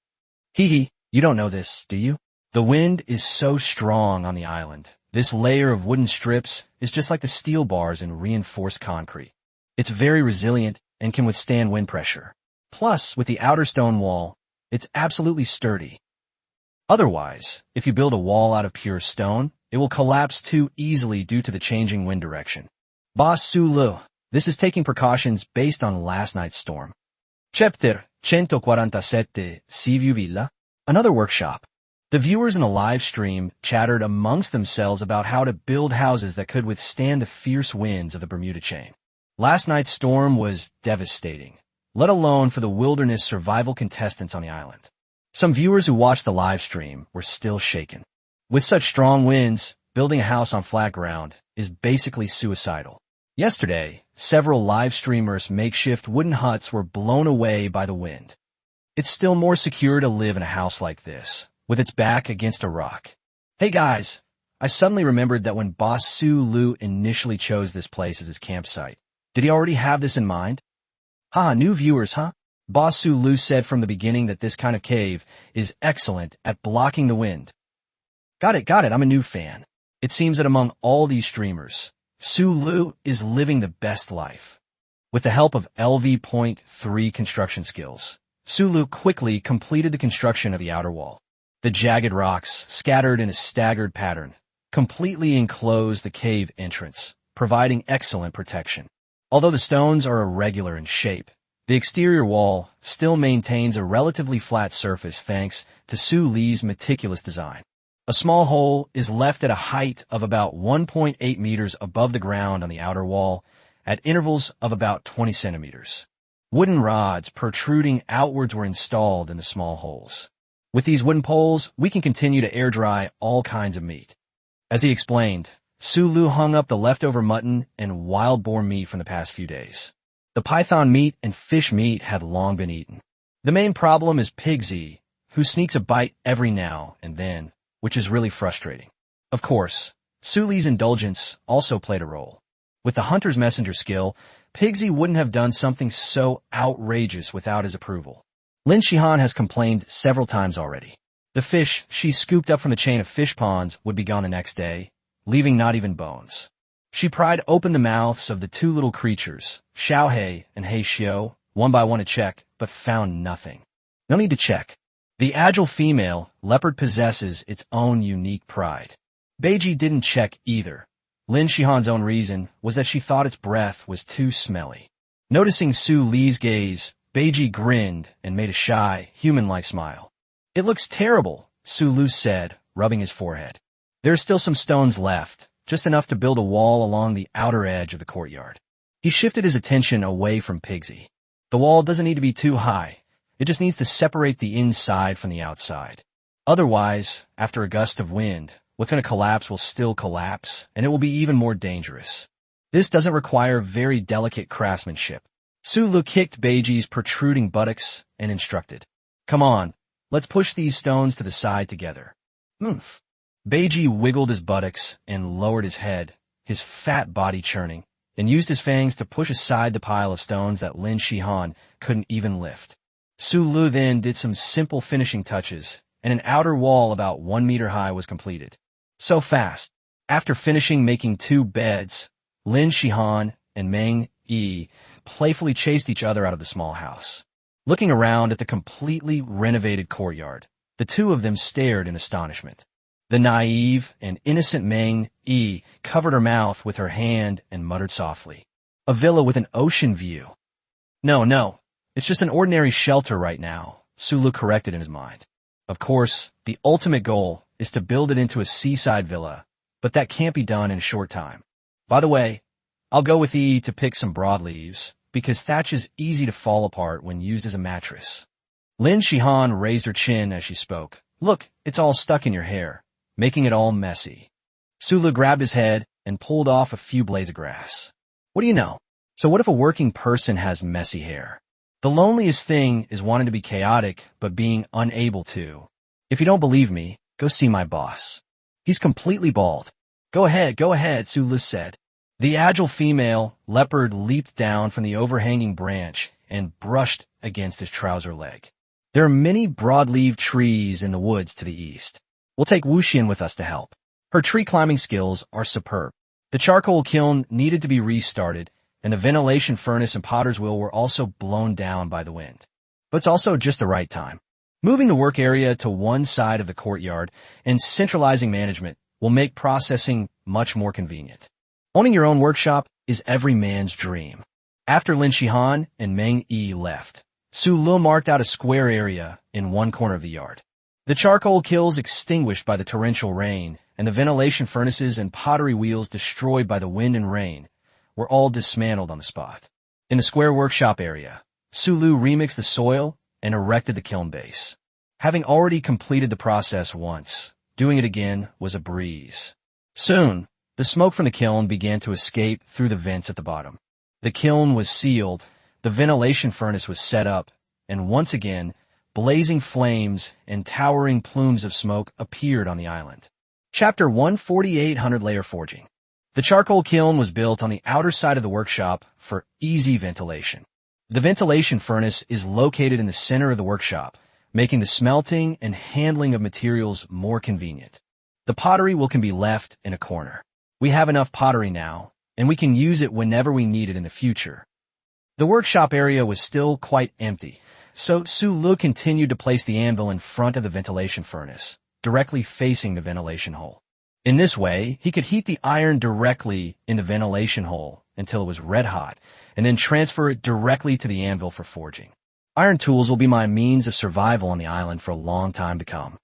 Hee, you don't know this, do you? The wind is so strong on the island. This layer of wooden strips is just like the steel bars in reinforced concrete. It's very resilient and can withstand wind pressure. Plus, with the outer stone wall, it's absolutely sturdy. Otherwise, if you build a wall out of pure stone, it will collapse too easily due to the changing wind direction. Boss Sulu, this is taking precautions based on last night's storm. Chapter 147, Seaview Villa. Another workshop. The viewers in the live stream chattered amongst themselves about how to build houses that could withstand the fierce winds of the Bermuda chain. Last night's storm was devastating, let alone for the wilderness survival contestants on the island. Some viewers who watched the live stream were still shaken. With such strong winds, building a house on flat ground is basically suicidal. Yesterday, several live streamers' makeshift wooden huts were blown away by the wind. It's still more secure to live in a house like this, with its back against a rock. Hey guys, I suddenly remembered that when Boss Sulu initially chose this place as his campsite, did he already have this in mind? New viewers, huh? Boss Sulu said from the beginning that this kind of cave is excellent at blocking the wind. Got it, I'm a new fan. It seems that among all these streamers, Sulu is living the best life. With the help of LV.3 construction skills, Sulu quickly completed the construction of the outer wall. The jagged rocks, scattered in a staggered pattern, completely enclosed the cave entrance, providing excellent protection. Although the stones are irregular in shape, the exterior wall still maintains a relatively flat surface thanks to Sulu's meticulous design. A small hole is left at a height of about 1.8 meters above the ground on the outer wall, at intervals of about 20 centimeters. Wooden rods protruding outwards were installed in the small holes. With these wooden poles, we can continue to air dry all kinds of meat. As he explained, Sulu hung up the leftover mutton and wild boar meat from the past few days. The python meat and fish meat had long been eaten. The main problem is Pigsy, who sneaks a bite every now and then, which is really frustrating. Of course, Sulu's indulgence also played a role. With the hunter's messenger skill, Pigsy wouldn't have done something so outrageous without his approval. Lin Shihan has complained several times already. The fish she scooped up from the chain of fish ponds would be gone the next day, leaving not even bones. She pried open the mouths of the two little creatures, Xiaohei and Hei Xiao, one by one to check, but found nothing. No need to check. The agile female leopard possesses its own unique pride. Beiji didn't check either. Lin Shihan's own reason was that she thought its breath was too smelly. Noticing Su Li's gaze, Beiji grinned and made a shy, human-like smile. "It looks terrible," Su Lu said, rubbing his forehead. There are still some stones left, just enough to build a wall along the outer edge of the courtyard. He shifted his attention away from Pigsy. The wall doesn't need to be too high. It just needs to separate the inside from the outside. Otherwise, after a gust of wind, what's going to collapse will still collapse, and it will be even more dangerous. This doesn't require very delicate craftsmanship. Sulu kicked Beiji's protruding buttocks and instructed, "Come on, Let's push these stones to the side together. Oomph. Beiji wiggled his buttocks and lowered his head, his fat body churning, and used his fangs to push aside the pile of stones that Lin Shihan couldn't even lift. Su Lu then did some simple finishing touches, and an outer wall about 1 meter high was completed. So fast. After finishing making 2 beds, Lin Shihan and Meng Yi playfully chased each other out of the small house. Looking around at the completely renovated courtyard, the two of them stared in astonishment. The naive and innocent Meng Yi covered her mouth with her hand and muttered softly, "A villa with an ocean view." No, it's just an ordinary shelter right now, Su Lu corrected in his mind. Of course, the ultimate goal is to build it into a seaside villa, but that can't be done in a short time. By the way, I'll go with Yi to pick some broadleaves, because thatch is easy to fall apart when used as a mattress. Lin Shihan raised her chin as she spoke. "Look, it's all stuck in your hair, making it all messy." Su Lu grabbed his head and pulled off a few blades of grass. "What do you know? So what if a working person has messy hair? The loneliest thing is wanting to be chaotic, but being unable to. If you don't believe me, go see my boss. He's completely bald." Go ahead, Su Lu said. The agile female leopard leaped down from the overhanging branch and brushed against his trouser leg. "There are many broadleaf trees in the woods to the east. We'll take Wuxian with us to help. Her tree climbing skills are superb." The charcoal kiln needed to be restarted, and the ventilation furnace and potter's wheel were also blown down by the wind. But it's also just the right time. Moving the work area to one side of the courtyard and centralizing management will make processing much more convenient. Owning your own workshop is every man's dream. After Lin Shihan and Meng Yi left, Su Lu marked out a square area in one corner of the yard. The charcoal kilns extinguished by the torrential rain and the ventilation furnaces and pottery wheels destroyed by the wind and rain were all dismantled on the spot. In the square workshop area, Su Lu remixed the soil and erected the kiln base. Having already completed the process once, doing it again was a breeze. Soon, the smoke from the kiln began to escape through the vents at the bottom. The kiln was sealed, the ventilation furnace was set up, and once again, blazing flames and towering plumes of smoke appeared on the island. Chapter 148: Layer Forging. The charcoal kiln was built on the outer side of the workshop for easy ventilation. The ventilation furnace is located in the center of the workshop, making the smelting and handling of materials more convenient. The pottery can be left in a corner. We have enough pottery now, and we can use it whenever we need it in the future. The workshop area was still quite empty, so Su Lu continued to place the anvil in front of the ventilation furnace, directly facing the ventilation hole. In this way, he could heat the iron directly in the ventilation hole until it was red hot, and then transfer it directly to the anvil for forging. Iron tools will be my means of survival on the island for a long time to come.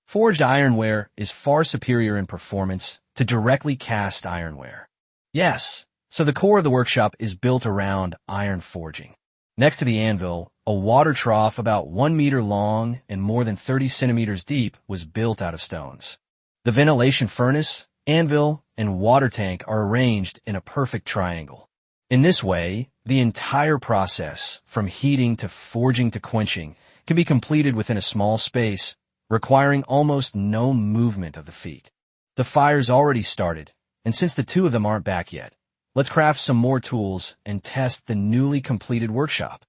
Forged ironware is far superior in performance to directly cast ironware. Yes, so the core of the workshop is built around iron forging. Next to the anvil, a water trough about 1 meter long and more than 30 centimeters deep was built out of stones. The ventilation furnace, anvil, and water tank are arranged in a perfect triangle. In this way, the entire process, from heating to forging to quenching, can be completed within a small space, requiring almost no movement of the feet. The fire's already started, and since the two of them aren't back yet, let's craft some more tools and test the newly completed workshop.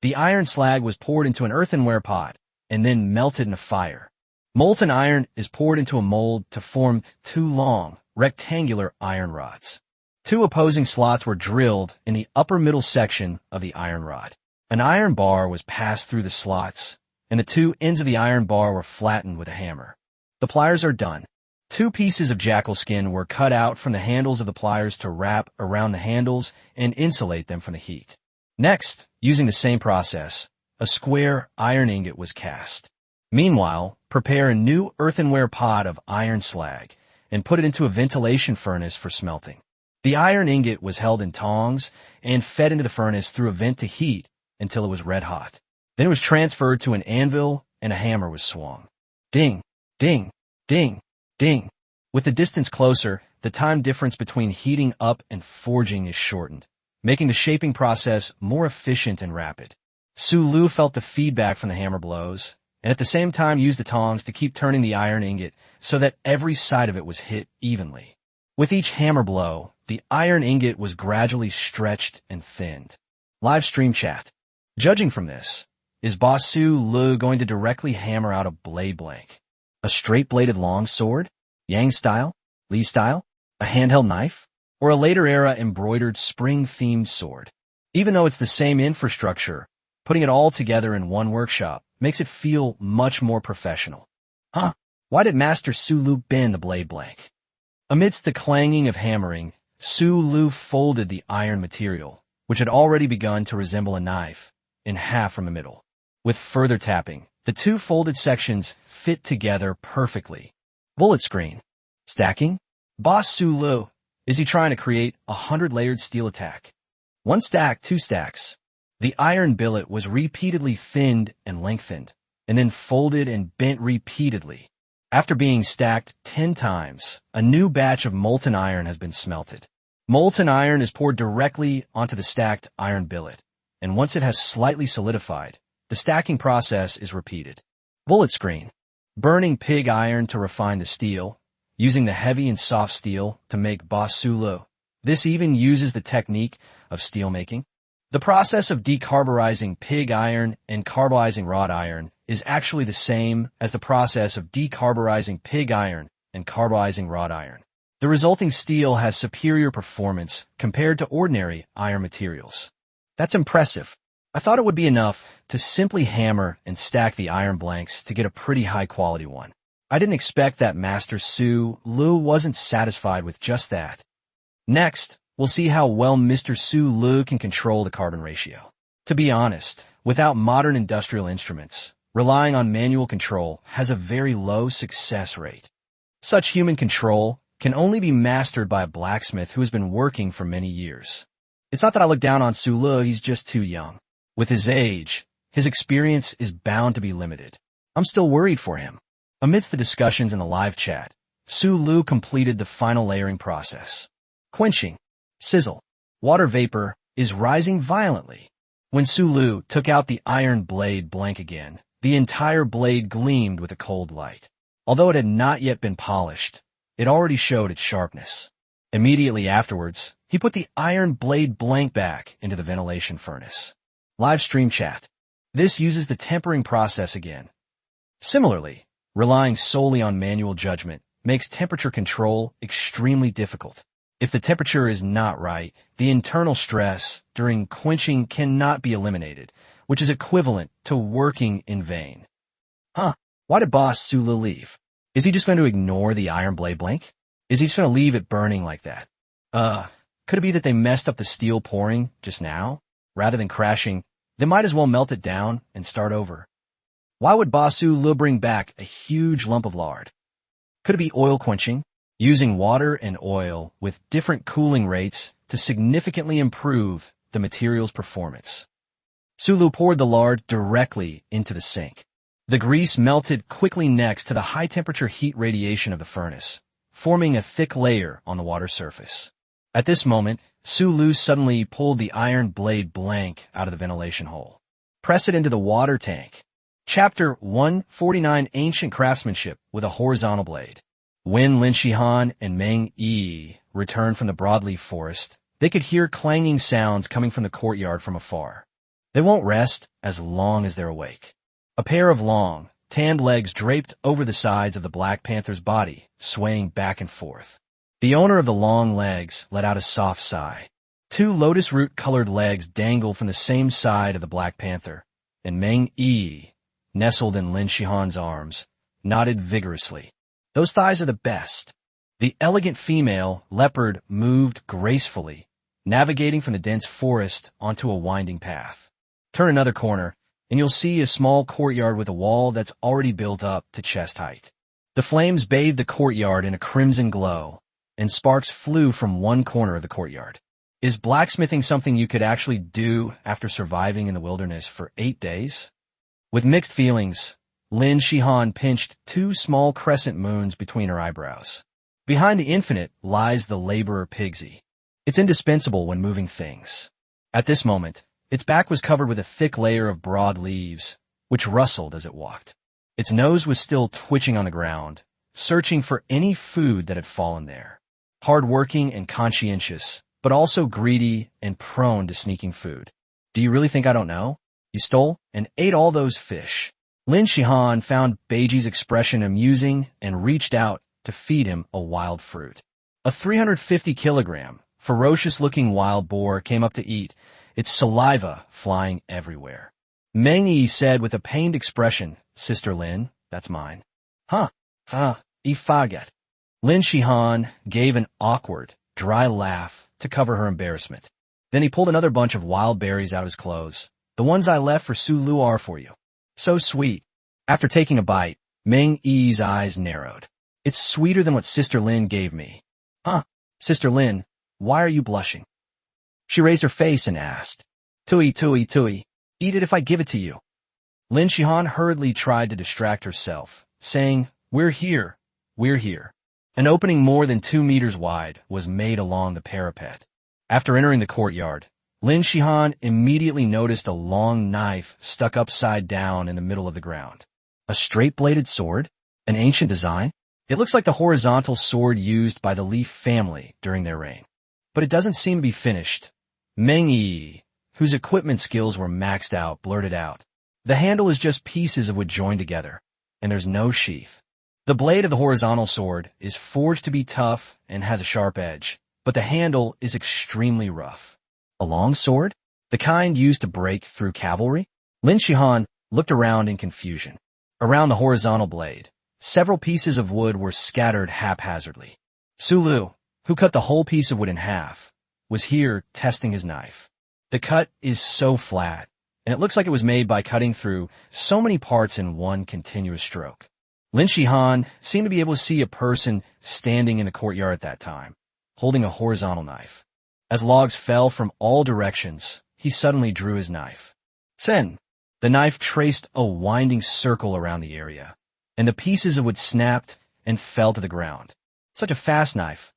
The iron slag was poured into an earthenware pot and then melted in a fire. Molten iron is poured into a mold to form 2 long, rectangular iron rods. 2 opposing slots were drilled in the upper middle section of the iron rod. An iron bar was passed through the slots, and the 2 ends of the iron bar were flattened with a hammer. The pliers are done. 2 pieces of jackal skin were cut out from the handles of the pliers to wrap around the handles and insulate them from the heat. Next, using the same process, a square iron ingot was cast. Meanwhile, prepare a new earthenware pot of iron slag and put it into a ventilation furnace for smelting. The iron ingot was held in tongs and fed into the furnace through a vent to heat until it was red hot. Then it was transferred to an anvil and a hammer was swung. Ding, ding, ding, ding. With the distance closer, the time difference between heating up and forging is shortened, making the shaping process more efficient and rapid. Su Lu felt the feedback from the hammer blows, and at the same time used the tongs to keep turning the iron ingot so that every side of it was hit evenly. With each hammer blow, the iron ingot was gradually stretched and thinned. Live stream chat. Judging from this, is Boss Su Lu going to directly hammer out a blade blank? A straight-bladed long sword? Yang style? Li style? A handheld knife? Or a later-era embroidered spring-themed sword? Even though it's the same infrastructure, putting it all together in one workshop makes it feel much more professional. Why did Master Su Lu bend the blade blank? Amidst the clanging of hammering, Su Lu folded the iron material, which had already begun to resemble a knife, in half from the middle. With further tapping, the two folded sections fit together perfectly. Bullet screen. Stacking? Boss Su Lu, is he trying to create a 100-layered steel attack? One stack, two stacks. The iron billet was repeatedly thinned and lengthened, and then folded and bent repeatedly. After being stacked 10 times, a new batch of molten iron has been smelted. Molten iron is poured directly onto the stacked iron billet, and once it has slightly solidified, the stacking process is repeated. Bullet screen. Burning pig iron to refine the steel, using the heavy and soft steel to make Boss Su Lu. This even uses the technique of steel making. The process of decarburizing pig iron and carbonizing wrought iron is actually the same as the process of decarburizing pig iron and carbonizing wrought iron. The resulting steel has superior performance compared to ordinary iron materials. That's impressive. I thought it would be enough to simply hammer and stack the iron blanks to get a pretty high-quality one. I didn't expect that Master Su Lu wasn't satisfied with just that. Next, we'll see how well Mr. Su Lu can control the carbon ratio. To be honest, without modern industrial instruments, relying on manual control has a very low success rate. Such human control can only be mastered by a blacksmith who has been working for many years. It's not that I look down on Su Lu, he's just too young. With his age, his experience is bound to be limited. I'm still worried for him. Amidst the discussions in the live chat, Su Lu completed the final layering process. Quenching. Sizzle. Water vapor is rising violently. When Su Lu took out the iron blade blank again, the entire blade gleamed with a cold light. Although it had not yet been polished, it already showed its sharpness. Immediately afterwards, he put the iron blade blank back into the ventilation furnace. Live stream chat. This uses the tempering process again. Similarly, relying solely on manual judgment makes temperature control extremely difficult. If the temperature is not right, the internal stress during quenching cannot be eliminated, which is equivalent to working in vain. Why did Boss Su Lu leave? Is he just going to ignore the iron blade blank? Is he just going to leave it burning like that? Could it be that they messed up the steel pouring just now? Rather than crashing, they might as well melt it down and start over. Why would Boss Su Lu bring back a huge lump of lard? Could it be oil quenching? Using water and oil with different cooling rates to significantly improve the material's performance. Su Lu poured the lard directly into the sink. The grease melted quickly next to the high-temperature heat radiation of the furnace, forming a thick layer on the water surface. At this moment, Su Lu suddenly pulled the iron blade blank out of the ventilation hole. Press it into the water tank. Chapter 149 Ancient Craftsmanship with a Horizontal Blade. When Lin Shihan and Meng Yi returned from the broadleaf forest, they could hear clanging sounds coming from the courtyard from afar. They won't rest as long as they're awake. A pair of long, tanned legs draped over the sides of the Black Panther's body, swaying back and forth. The owner of the long legs let out a soft sigh. Two lotus root-colored legs dangled from the same side of the Black Panther, and Meng Yi, nestled in Lin Shihan's arms, nodded vigorously. Those thighs are the best. The elegant female leopard moved gracefully, navigating from the dense forest onto a winding path. Turn another corner, and you'll see a small courtyard with a wall that's already built up to chest height. The flames bathed the courtyard in a crimson glow, and sparks flew from one corner of the courtyard. Is blacksmithing something you could actually do after surviving in the wilderness for 8 days? With mixed feelings, Lin Shihan pinched 2 small crescent moons between her eyebrows. Behind the infinite lies the laborer Pigsy. It's indispensable when moving things. At this moment, its back was covered with a thick layer of broad leaves, which rustled as it walked. Its nose was still twitching on the ground, searching for any food that had fallen there. Hard-working and conscientious, but also greedy and prone to sneaking food. Do you really think I don't know? You stole and ate all those fish. Lin Shihan found Beiji's expression amusing and reached out to feed him a wild fruit. A 350-kilogram, ferocious-looking wild boar came up to eat, its saliva flying everywhere. Meng Yi said with a pained expression, "Sister Lin, that's mine." "Huh, you forget." Lin Shihan gave an awkward, dry laugh to cover her embarrassment. Then he pulled another bunch of wild berries out of his clothes. "The ones I left for Su Lu are for you." "So sweet." After taking a bite, Meng Yi's eyes narrowed. "It's sweeter than what Sister Lin gave me." "Huh, Sister Lin, why are you blushing?" She raised her face and asked, "Tui, eat it if I give it to you." Lin Shihan hurriedly tried to distract herself, saying, We're here. An opening more than 2 meters wide was made along the parapet. After entering the courtyard, Lin Shihan immediately noticed a long knife stuck upside down in the middle of the ground. A straight-bladed sword? An ancient design? It looks like the horizontal sword used by the Li family during their reign. But it doesn't seem to be finished. Meng Yi, whose equipment skills were maxed out, blurted out, "The handle is just pieces of wood joined together, and there's no sheath." The blade of the horizontal sword is forged to be tough and has a sharp edge, but the handle is extremely rough. A long sword? The kind used to break through cavalry? Lin Shihan looked around in confusion. Around the horizontal blade, several pieces of wood were scattered haphazardly. Su Lu, who cut the whole piece of wood in half, was here testing his knife. The cut is so flat, and it looks like it was made by cutting through so many parts in one continuous stroke. Lin Shihan seemed to be able to see a person standing in the courtyard at that time, holding a horizontal knife. As logs fell from all directions, he suddenly drew his knife. Sen! The knife traced a winding circle around the area, and the pieces of wood snapped and fell to the ground. Such a fast knife.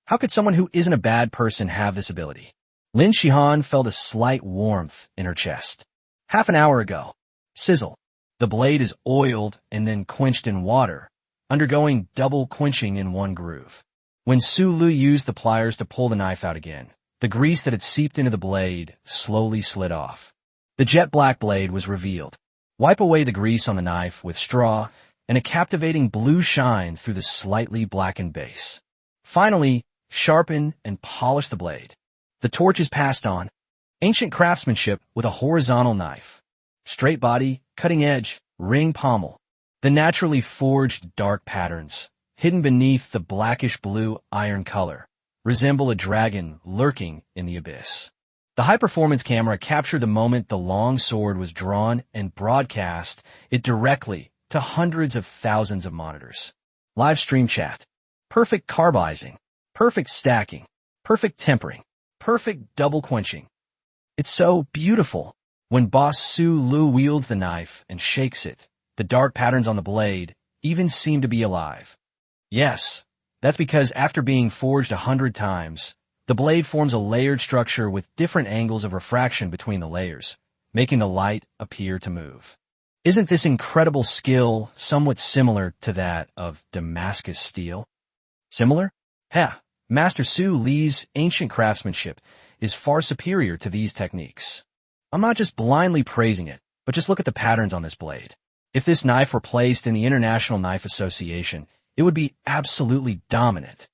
How could someone who isn't a bad person have this ability? Lin Shihan felt a slight warmth in her chest. Half an hour ago. Sizzle. The blade is oiled and then quenched in water, undergoing double quenching in one groove. When Su Lu used the pliers to pull the knife out again, the grease that had seeped into the blade slowly slid off. The jet black blade was revealed. Wipe away the grease on the knife with straw, and a captivating blue shines through the slightly blackened base. Finally, sharpen and polish the blade. The torch is passed on. Ancient craftsmanship with a horizontal knife. Straight body, cutting edge, ring pommel. The naturally forged dark patterns, hidden beneath the blackish blue iron color, resemble a dragon lurking in the abyss. The high-performance camera captured the moment the long sword was drawn and broadcast it directly to hundreds of thousands of monitors. Live stream chat. Perfect carbizing. Perfect stacking. Perfect tempering. Perfect double quenching. It's so beautiful. When Boss Su Lu wields the knife and shakes it, the dark patterns on the blade even seem to be alive. Yes, that's because after being forged 100 times, the blade forms a layered structure with different angles of refraction between the layers, making the light appear to move. Isn't this incredible skill somewhat similar to that of Damascus steel? Similar? Master Su Li's ancient craftsmanship is far superior to these techniques. I'm not just blindly praising it, but just look at the patterns on this blade. If this knife were placed in the International Knife Association, it would be absolutely dominant.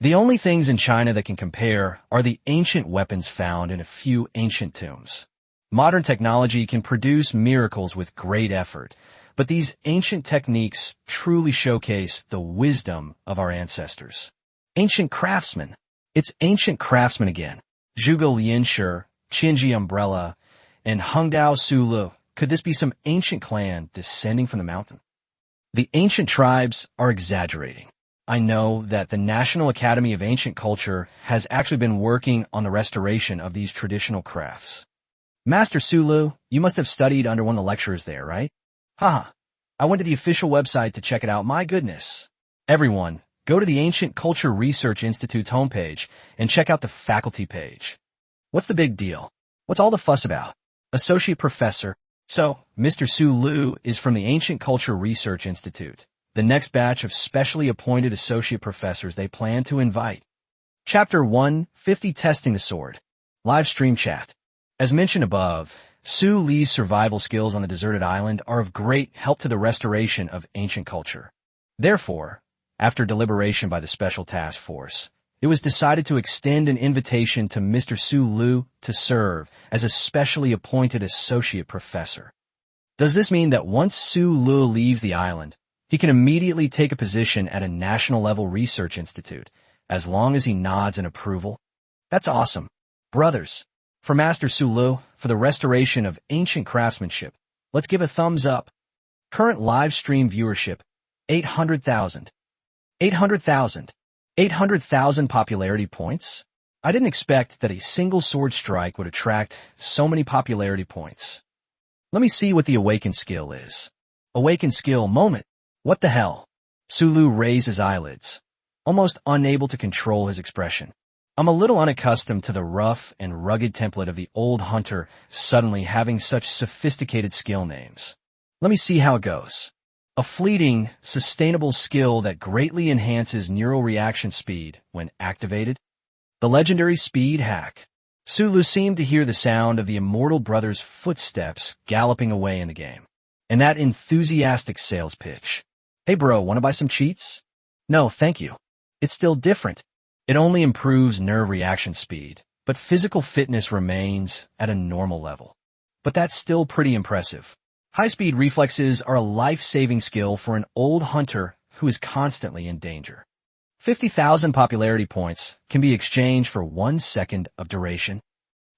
The only things in China that can compare are the ancient weapons found in a few ancient tombs. Modern technology can produce miracles with great effort, but these ancient techniques truly showcase the wisdom of our ancestors. Ancient craftsmen. It's ancient craftsmen again. Zhuge Lianshi, Qinji Umbrella, and Hengdao Su Lu. Could this be some ancient clan descending from the mountain? The ancient tribes are exaggerating. I know that the National Academy of Ancient Culture has actually been working on the restoration of these traditional crafts. Master Su Lu, you must have studied under one of the lecturers there, right? I went to the official website to check it out. My goodness. Everyone, go to the Ancient Culture Research Institute's homepage and check out the faculty page. What's the big deal? What's all the fuss about? Associate Professor, So, Mr. Su Lu is from the Ancient Culture Research Institute, the next batch of specially appointed associate professors they plan to invite. Chapter 150 Testing the Sword. Live stream chat. As mentioned above, Su Li's survival skills on the deserted island are of great help to the restoration of ancient culture. Therefore, after deliberation by the Special Task Force, it was decided to extend an invitation to Mr. Su Lu to serve as a specially appointed associate professor. Does this mean that once Su Lu leaves the island, he can immediately take a position at a national-level research institute, as long as he nods in approval? That's awesome. Brothers, for Master Su Lu, for the restoration of ancient craftsmanship, let's give a thumbs up. Current live stream viewership, 800,000. 800,000. 800,000 popularity points? I didn't expect that a single sword strike would attract so many popularity points. Let me see what the awakened skill is. Awakened skill moment. What the hell? Su Lu raised his eyelids, almost unable to control his expression. I'm a little unaccustomed to the rough and rugged template of the old hunter suddenly having such sophisticated skill names. Let me see how it goes. A fleeting, sustainable skill that greatly enhances neural reaction speed when activated. The legendary speed hack. Su Lu seemed to hear the sound of the immortal brother's footsteps galloping away in the game. And that enthusiastic sales pitch. Hey bro, wanna buy some cheats? No, thank you. It's still different. It only improves nerve reaction speed, but physical fitness remains at a normal level. But that's still pretty impressive. High-speed reflexes are a life-saving skill for an old hunter who is constantly in danger. 50,000 popularity points can be exchanged for 1 second of duration.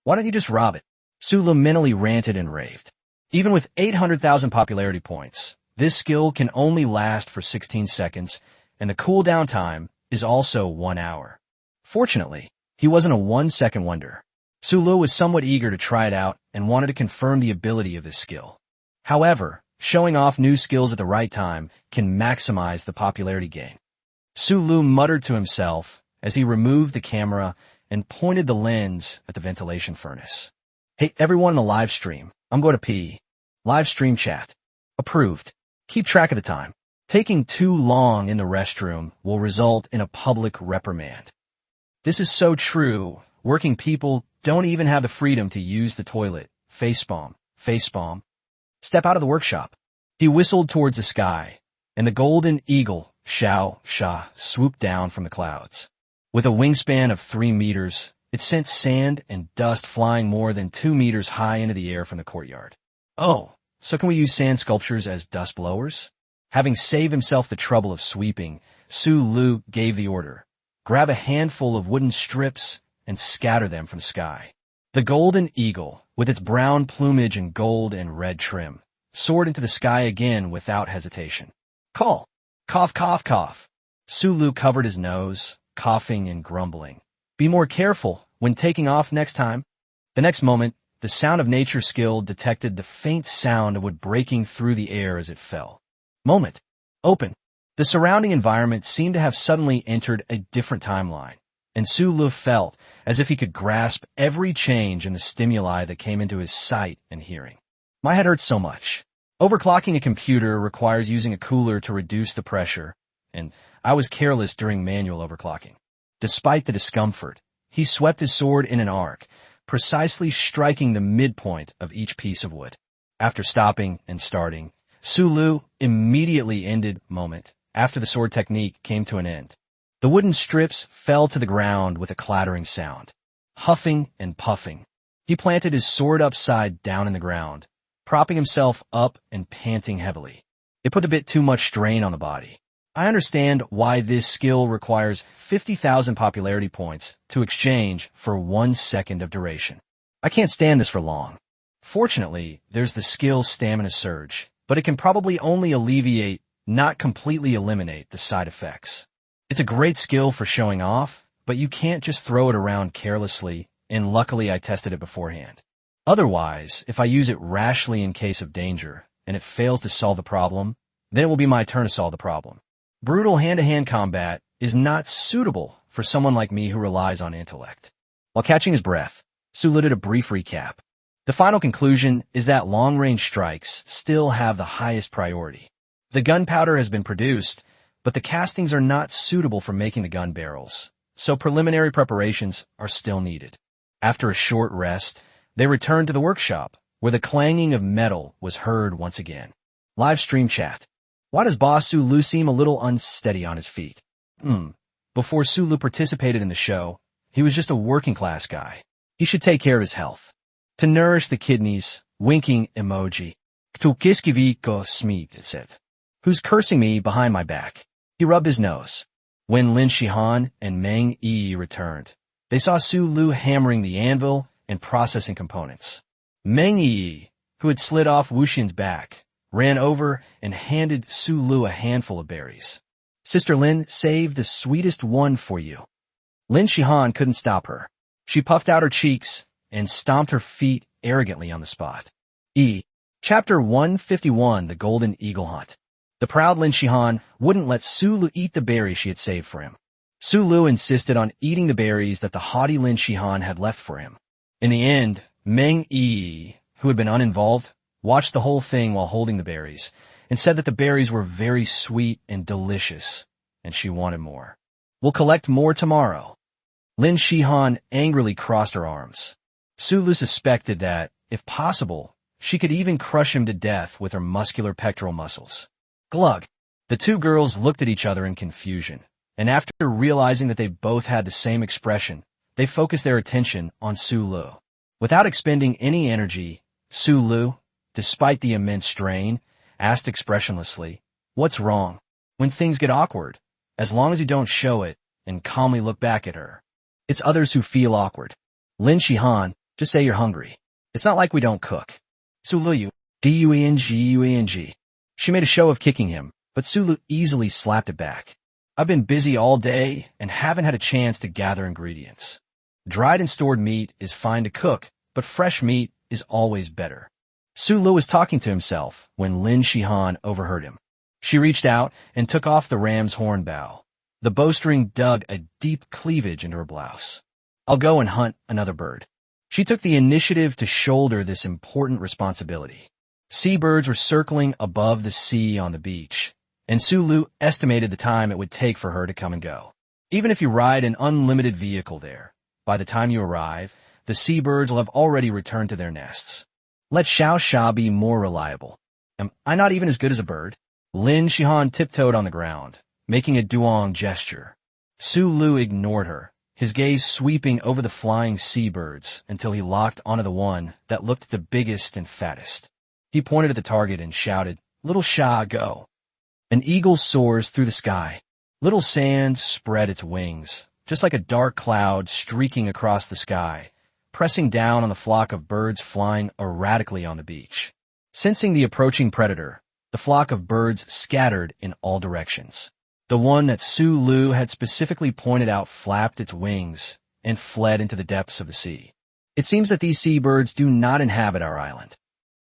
Why don't you just rob it? Su Lu mentally ranted and raved. Even with 800,000 popularity points, this skill can only last for 16 seconds, and the cooldown time is also 1 hour. Fortunately, he wasn't a 1-second wonder. Su Lu was somewhat eager to try it out and wanted to confirm the ability of this skill. However, showing off new skills at the right time can maximize the popularity gain. Su Lu muttered to himself as he removed the camera and pointed the lens at the ventilation furnace. Hey, everyone in the live stream, I'm going to pee. Live stream chat. Approved. Keep track of the time. Taking too long in the restroom will result in a public reprimand. This is so true. Working people don't even have the freedom to use the toilet. Facepalm. Facepalm. Step out of the workshop. He whistled towards the sky, and the golden eagle, Shao Sha, swooped down from the clouds. With a wingspan of 3 meters, it sent sand and dust flying more than 2 meters high into the air from the courtyard. Oh, so can we use sand sculptures as dust blowers? Having saved himself the trouble of sweeping, Su Lu gave the order. Grab a handful of wooden strips and scatter them from the sky. The golden eagle, with its brown plumage and gold and red trim, soared into the sky again without hesitation. Call. Cough, cough, cough. Su Lu covered his nose, coughing and grumbling. Be more careful when taking off next time. The next moment, the sound of nature skill detected the faint sound of wood breaking through the air as it fell. Moment. Open. The surrounding environment seemed to have suddenly entered a different timeline, and Su Lu felt as if he could grasp every change in the stimuli that came into his sight and hearing. My head hurts so much. Overclocking a computer requires using a cooler to reduce the pressure, and I was careless during manual overclocking. Despite the discomfort, he swept his sword in an arc, precisely striking the midpoint of each piece of wood. After stopping and starting, Su Lu immediately ended moment after the sword technique came to an end. The wooden strips fell to the ground with a clattering sound. Huffing and puffing, he planted his sword upside down in the ground, propping himself up and panting heavily. It put a bit too much strain on the body. I understand why this skill requires 50,000 popularity points to exchange for 1 second of duration. I can't stand this for long. Fortunately, there's the skill Stamina Surge, but it can probably only alleviate, not completely eliminate, the side effects. It's a great skill for showing off, but you can't just throw it around carelessly, and luckily I tested it beforehand. Otherwise, if I use it rashly in case of danger, and it fails to solve the problem, then it will be my turn to solve the problem. Brutal hand-to-hand combat is not suitable for someone like me who relies on intellect. While catching his breath, Su Lu did a brief recap. The final conclusion is that long-range strikes still have the highest priority. The gunpowder has been produced, but the castings are not suitable for making the gun barrels, so preliminary preparations are still needed. After a short rest, they returned to the workshop, where the clanging of metal was heard once again. Live stream chat. Why does Boss Sulu seem a little unsteady on his feet? Before Sulu participated in the show, he was just a working-class guy. He should take care of his health. To nourish the kidneys, winking emoji. Kto kiskiviko smit, said. Who's cursing me behind my back? He rubbed his nose. When Lin Shihan and Meng Yi returned, they saw Sulu hammering the anvil and processing components. Meng Yi, who had slid off Wuxian's back, ran over and handed Sulu a handful of berries. Sister Lin saved the sweetest one for you. Lin Shihan couldn't stop her. She puffed out her cheeks and stomped her feet arrogantly on the spot. Chapter 151, The Golden Eagle Hunt. The proud Lin Shihan wouldn't let Sulu eat the berries she had saved for him. Sulu insisted on eating the berries that the haughty Lin Shihan had left for him. In the end, Meng Yi, who had been uninvolved, watched the whole thing while holding the berries, and said that the berries were very sweet and delicious, and she wanted more. We'll collect more tomorrow. Lin Shihan angrily crossed her arms. Sulu suspected that, if possible, she could even crush him to death with her muscular pectoral muscles. Glug! The two girls looked at each other in confusion, and after realizing that they both had the same expression, they focused their attention on Sulu. Without expending any energy, Sulu, despite the immense strain, asked expressionlessly, "What's wrong?" When things get awkward, as long as you don't show it and calmly look back at her. It's others who feel awkward. Lin Shihan, just say you're hungry. It's not like we don't cook. Sulu, D-U-E-N-G-U-E-N-G. She made a show of kicking him, but Sulu easily slapped it back. I've been busy all day and haven't had a chance to gather ingredients. Dried and stored meat is fine to cook, but fresh meat is always better. Sulu was talking to himself when Lin Shihan overheard him. She reached out and took off the ram's horn bow. The bowstring dug a deep cleavage into her blouse. I'll go and hunt another bird. She took the initiative to shoulder this important responsibility. Seabirds were circling above the sea on the beach, and Sulu estimated the time it would take for her to come and go. Even if you ride an unlimited vehicle there, by the time you arrive, the seabirds will have already returned to their nests. Let Xiao Xia be more reliable. Am I not even as good as a bird? Lin Shihan tiptoed on the ground, making a duong gesture. Sulu ignored her, his gaze sweeping over the flying seabirds until he locked onto the one that looked the biggest and fattest. He pointed at the target and shouted, "Little Sha, go." An eagle soars through the sky. Little sand spread its wings, just like a dark cloud streaking across the sky, pressing down on the flock of birds flying erratically on the beach. Sensing the approaching predator, the flock of birds scattered in all directions. The one that Sulu had specifically pointed out flapped its wings and fled into the depths of the sea. It seems that these seabirds do not inhabit our island.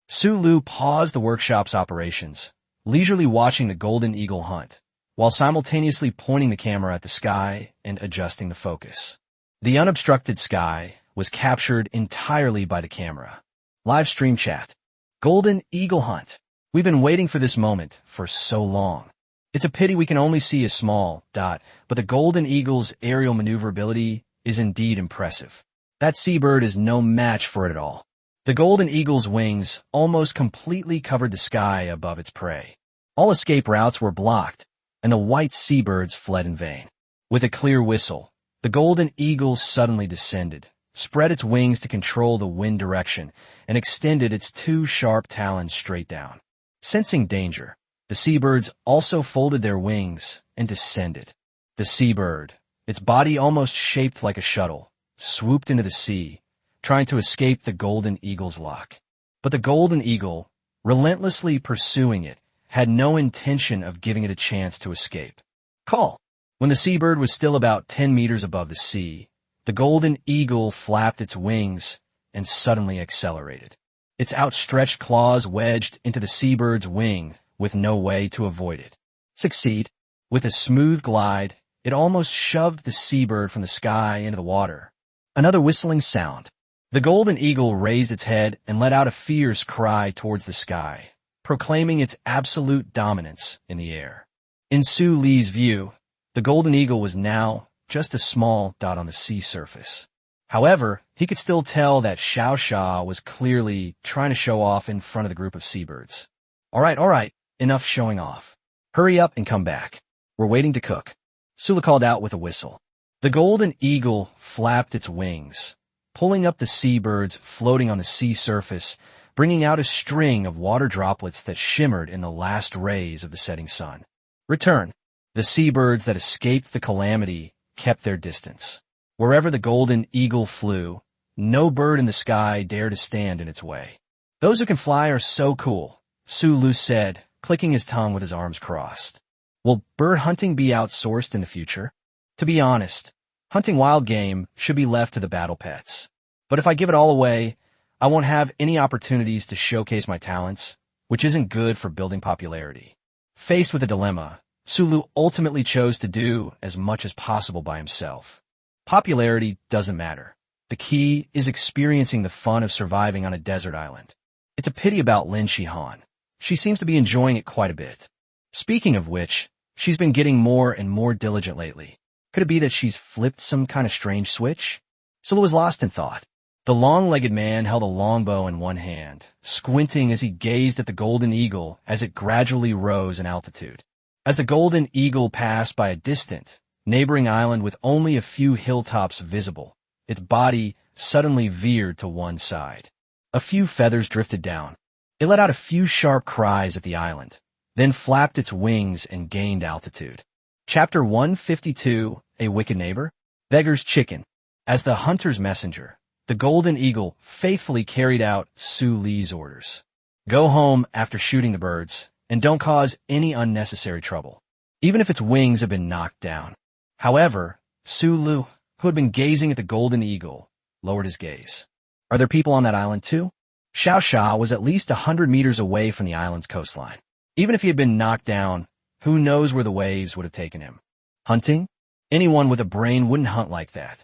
Sulu paused the workshop's operations, leisurely watching the golden eagle hunt, while simultaneously pointing the camera at the sky and adjusting the focus. The unobstructed sky was captured entirely by the camera. Live stream chat. Golden eagle hunt. We've been waiting for this moment for so long. It's a pity we can only see a small dot, but the golden eagle's aerial maneuverability is indeed impressive. That seabird is no match for it at all. The golden eagle's wings almost completely covered the sky above its prey. All escape routes were blocked, and the white seabirds fled in vain. With a clear whistle, the golden eagle suddenly descended, spread its wings to control the wind direction, and extended its two sharp talons straight down. Sensing danger, the seabirds also folded their wings and descended. The seabird, its body almost shaped like a shuttle, swooped into the sea, trying to escape the golden eagle's lock. But the golden eagle, relentlessly pursuing it, had no intention of giving it a chance to escape. Call! When the seabird was still about 10 meters above the sea, the golden eagle flapped its wings and suddenly accelerated. Its outstretched claws wedged into the seabird's wing with no way to avoid it. Succeed. With a smooth glide, it almost shoved the seabird from the sky into the water. Another whistling sound. The golden eagle raised its head and let out a fierce cry towards the sky, proclaiming its absolute dominance in the air. In Su Li's view, the golden eagle was now just a small dot on the sea surface. However, he could still tell that Xiao Sha was clearly trying to show off in front of the group of seabirds. All right, enough showing off. Hurry up and come back. We're waiting to cook. Sula called out with a whistle. The golden eagle flapped its wings, pulling up the seabirds floating on the sea surface, bringing out a string of water droplets that shimmered in the last rays of the setting sun. Return. The seabirds that escaped the calamity kept their distance. Wherever the golden eagle flew, no bird in the sky dared to stand in its way. Those who can fly are so cool, Su Lu said, clicking his tongue with his arms crossed. Will bird hunting be outsourced in the future? To be honest, hunting wild game should be left to the battle pets. But if I give it all away, I won't have any opportunities to showcase my talents, which isn't good for building popularity. Faced with a dilemma, Su Lu ultimately chose to do as much as possible by himself. Popularity doesn't matter. The key is experiencing the fun of surviving on a desert island. It's a pity about Lin Shihan. She seems to be enjoying it quite a bit. Speaking of which, she's been getting more and more diligent lately. Could it be that she's flipped some kind of strange switch? Sulu was lost in thought. The long-legged man held a longbow in one hand, squinting as he gazed at the golden eagle as it gradually rose in altitude. As the golden eagle passed by a distant, neighboring island with only a few hilltops visible, its body suddenly veered to one side. A few feathers drifted down. It let out a few sharp cries at the island, then flapped its wings and gained altitude. Chapter 152, A Wicked Neighbor? Beggar's Chicken. As the hunter's messenger, the golden eagle faithfully carried out Su Li's orders. Go home after shooting the birds, and don't cause any unnecessary trouble, even if its wings have been knocked down. However, Su Lu, who had been gazing at the golden eagle, lowered his gaze. Are there people on that island too? Xiao Sha was at least 100 meters away from the island's coastline. Even if he had been knocked down, who knows where the waves would have taken him? Hunting? Anyone with a brain wouldn't hunt like that.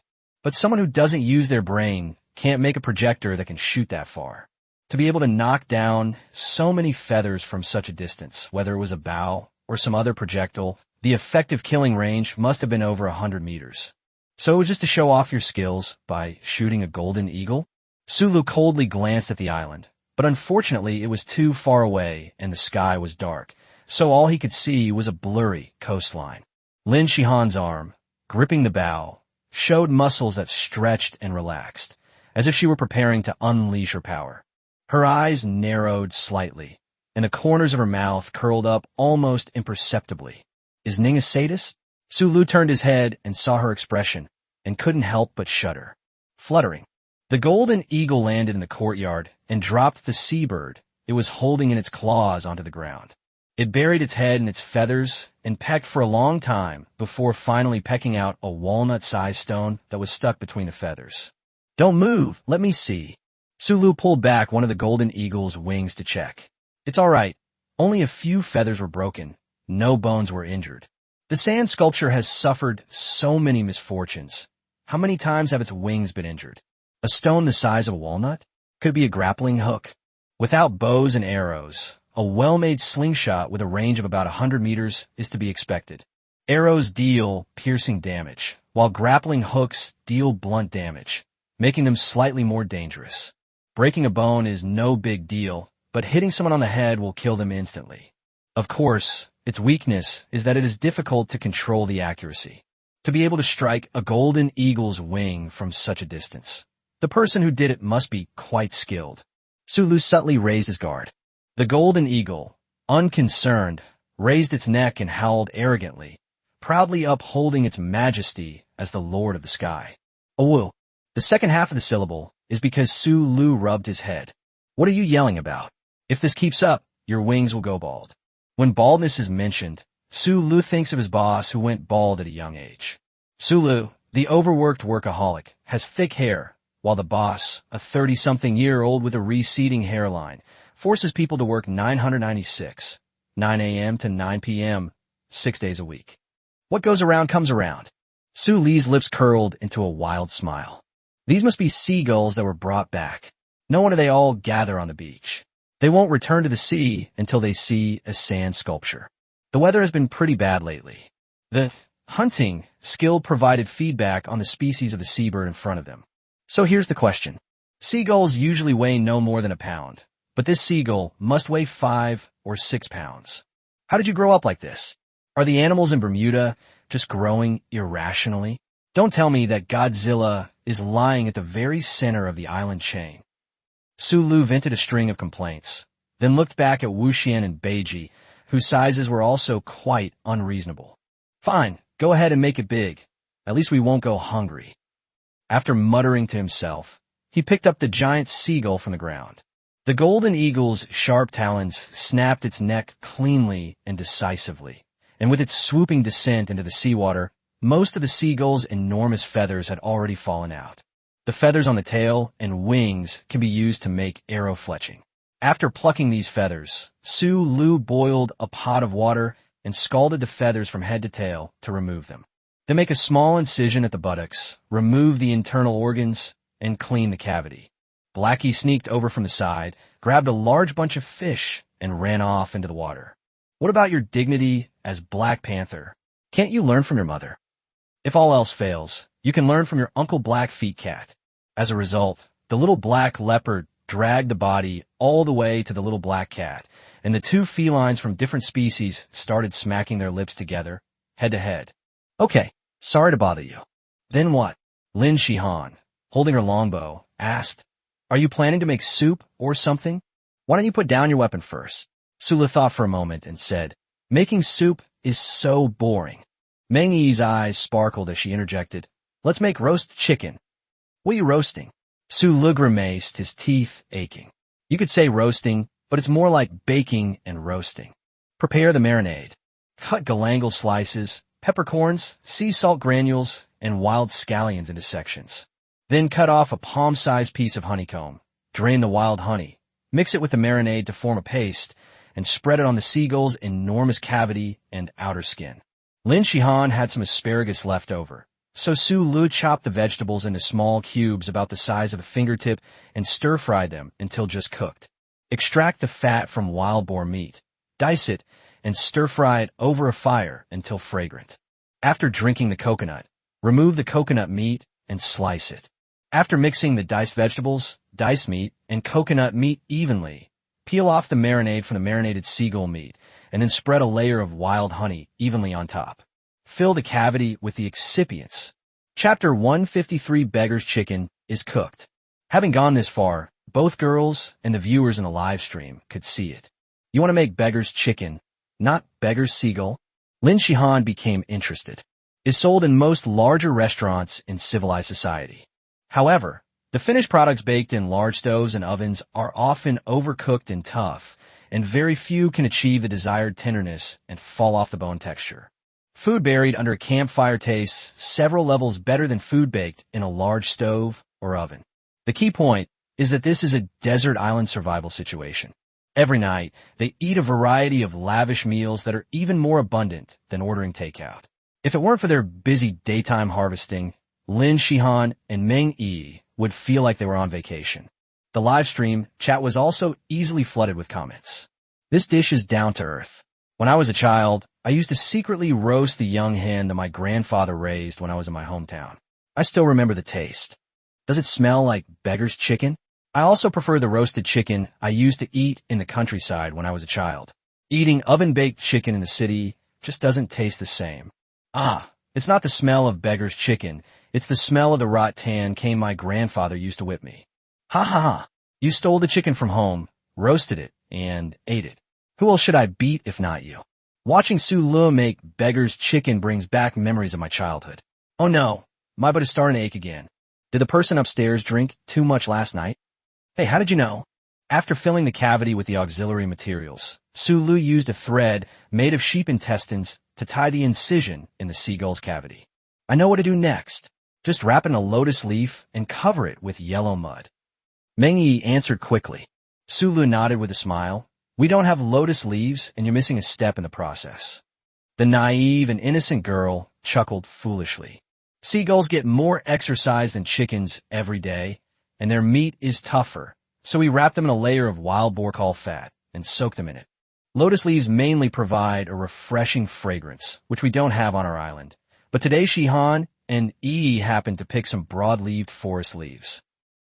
But someone who doesn't use their brain can't make a projector that can shoot that far. To be able to knock down so many feathers from such a distance, whether it was a bow or some other projectile, the effective killing range must have been over 100 meters. So it was just to show off your skills by shooting a golden eagle? Sulu coldly glanced at the island, but unfortunately it was too far away and the sky was dark, so all he could see was a blurry coastline. Lin Shihan's arm, gripping the bow, showed muscles that stretched and relaxed, as if she were preparing to unleash her power. Her eyes narrowed slightly, and the corners of her mouth curled up almost imperceptibly. Is Ning a sadist? Su Lu turned his head and saw her expression, and couldn't help but shudder. Fluttering. The golden eagle landed in the courtyard and dropped the seabird it was holding in its claws onto the ground. It buried its head in its feathers and pecked for a long time before finally pecking out a walnut-sized stone that was stuck between the feathers. Don't move, let me see. Su Lu pulled back one of the golden eagle's wings to check. It's all right. Only a few feathers were broken. No bones were injured. The sand sculpture has suffered so many misfortunes. How many times have its wings been injured? A stone the size of a walnut? Could it be a grappling hook? Without bows and arrows, a well-made slingshot with a range of about 100 meters is to be expected. Arrows deal piercing damage, while grappling hooks deal blunt damage, making them slightly more dangerous. Breaking a bone is no big deal, but hitting someone on the head will kill them instantly. Of course, its weakness is that it is difficult to control the accuracy. To be able to strike a golden eagle's wing from such a distance, the person who did it must be quite skilled. Su Lu subtly raised his guard. The golden eagle, unconcerned, raised its neck and howled arrogantly, proudly upholding its majesty as the lord of the sky. Awu. The second half of the syllable is because Su Lu rubbed his head. What are you yelling about? If this keeps up, your wings will go bald. When baldness is mentioned, Su Lu thinks of his boss who went bald at a young age. Su Lu, the overworked workaholic, has thick hair, while the boss, a 30-something-year-old with a receding hairline, forces people to work 996, 9 a.m. to 9 p.m., 6 days a week. What goes around comes around. Su Li's lips curled into a wild smile. These must be seagulls that were brought back. No wonder they all gather on the beach. They won't return to the sea until they see a sand sculpture. The weather has been pretty bad lately. The hunting skill provided feedback on the species of the seabird in front of them. So here's the question. Seagulls usually weigh no more than a pound, but this seagull must weigh 5 or 6 pounds. How did you grow up like this? Are the animals in Bermuda just growing irrationally? Don't tell me that Godzilla is lying at the very center of the island chain. Sulu vented a string of complaints, then looked back at Wuxian and Beiji, whose sizes were also quite unreasonable. Fine, go ahead and make it big. At least we won't go hungry. After muttering to himself, he picked up the giant seagull from the ground. The golden eagle's sharp talons snapped its neck cleanly and decisively, and with its swooping descent into the seawater, most of the seagull's enormous feathers had already fallen out. The feathers on the tail and wings can be used to make arrow fletching. After plucking these feathers, Sulu boiled a pot of water and scalded the feathers from head to tail to remove them. Then make a small incision at the buttocks, remove the internal organs, and clean the cavity. Blackie sneaked over from the side, grabbed a large bunch of fish, and ran off into the water. What about your dignity as Black Panther? Can't you learn from your mother? If all else fails, you can learn from your Uncle Blackfeet cat. As a result, the little black leopard dragged the body all the way to the little black cat, and the two felines from different species started smacking their lips together, head to head. Okay, sorry to bother you. Then what? Lin Shihan, holding her longbow, asked, Are you planning to make soup or something? Why don't you put down your weapon first? Sula thought for a moment and said, Making soup is so boring. Meng Yi's eyes sparkled as she interjected, Let's make roast chicken. What are you roasting? Sulu grimaced, his teeth aching. You could say roasting, but it's more like baking and roasting. Prepare the marinade. Cut galangal slices, peppercorns, sea salt granules, and wild scallions into sections. Then cut off a palm-sized piece of honeycomb. Drain the wild honey. Mix it with the marinade to form a paste, and spread it on the seagull's enormous cavity and outer skin. Lin Shihan had some asparagus left over, so Su Lu chopped the vegetables into small cubes about the size of a fingertip and stir-fried them until just cooked. Extract the fat from wild boar meat, dice it, and stir-fry it over a fire until fragrant. After drinking the coconut, remove the coconut meat and slice it. After mixing the diced vegetables, diced meat, and coconut meat evenly, peel off the marinade from the marinated seagull meat, and then spread a layer of wild honey evenly on top. Fill the cavity with the excipients. Chapter 153 Beggar's Chicken is cooked. Having gone this far, both girls and the viewers in the live stream could see it. You want to make Beggar's Chicken, not Beggar's Seagull? Lin Shihan became interested. Is sold in most larger restaurants in civilized society. However, the finished products baked in large stoves and ovens are often overcooked and tough, and very few can achieve the desired tenderness and fall off the bone texture. Food buried under a campfire tastes several levels better than food baked in a large stove or oven. The key point is that this is a desert island survival situation. Every night, they eat a variety of lavish meals that are even more abundant than ordering takeout. If it weren't for their busy daytime harvesting, Lin Shihan and Meng Yi would feel like they were on vacation. The live stream chat was also easily flooded with comments. This dish is down to earth. When I was a child, I used to secretly roast the young hen that my grandfather raised when I was in my hometown. I still remember the taste. Does it smell like Beggar's Chicken? I also prefer the roasted chicken I used to eat in the countryside when I was a child. Eating oven-baked chicken in the city just doesn't taste the same. It's not the smell of Beggar's Chicken. It's the smell of the rattan cane my grandfather used to whip me. Ha ha ha. You stole the chicken from home, roasted it, and ate it. Who else should I beat if not you? Watching Su Lu make Beggar's Chicken brings back memories of my childhood. Oh no, my butt is starting to ache again. Did the person upstairs drink too much last night? Hey, how did you know? After filling the cavity with the auxiliary materials, Su Lu used a thread made of sheep intestines to tie the incision in the seagull's cavity. I know what to do next. Just wrap it in a lotus leaf and cover it with yellow mud. Meng Yi answered quickly. Su Lu nodded with a smile. We don't have lotus leaves, and you're missing a step in the process. The naive and innocent girl chuckled foolishly. Seagulls get more exercise than chickens every day, and their meat is tougher, so we wrap them in a layer of wild boar caul fat and soak them in it. Lotus leaves mainly provide a refreshing fragrance, which we don't have on our island. But today Shihan and Yi happened to pick some broad-leaved forest leaves.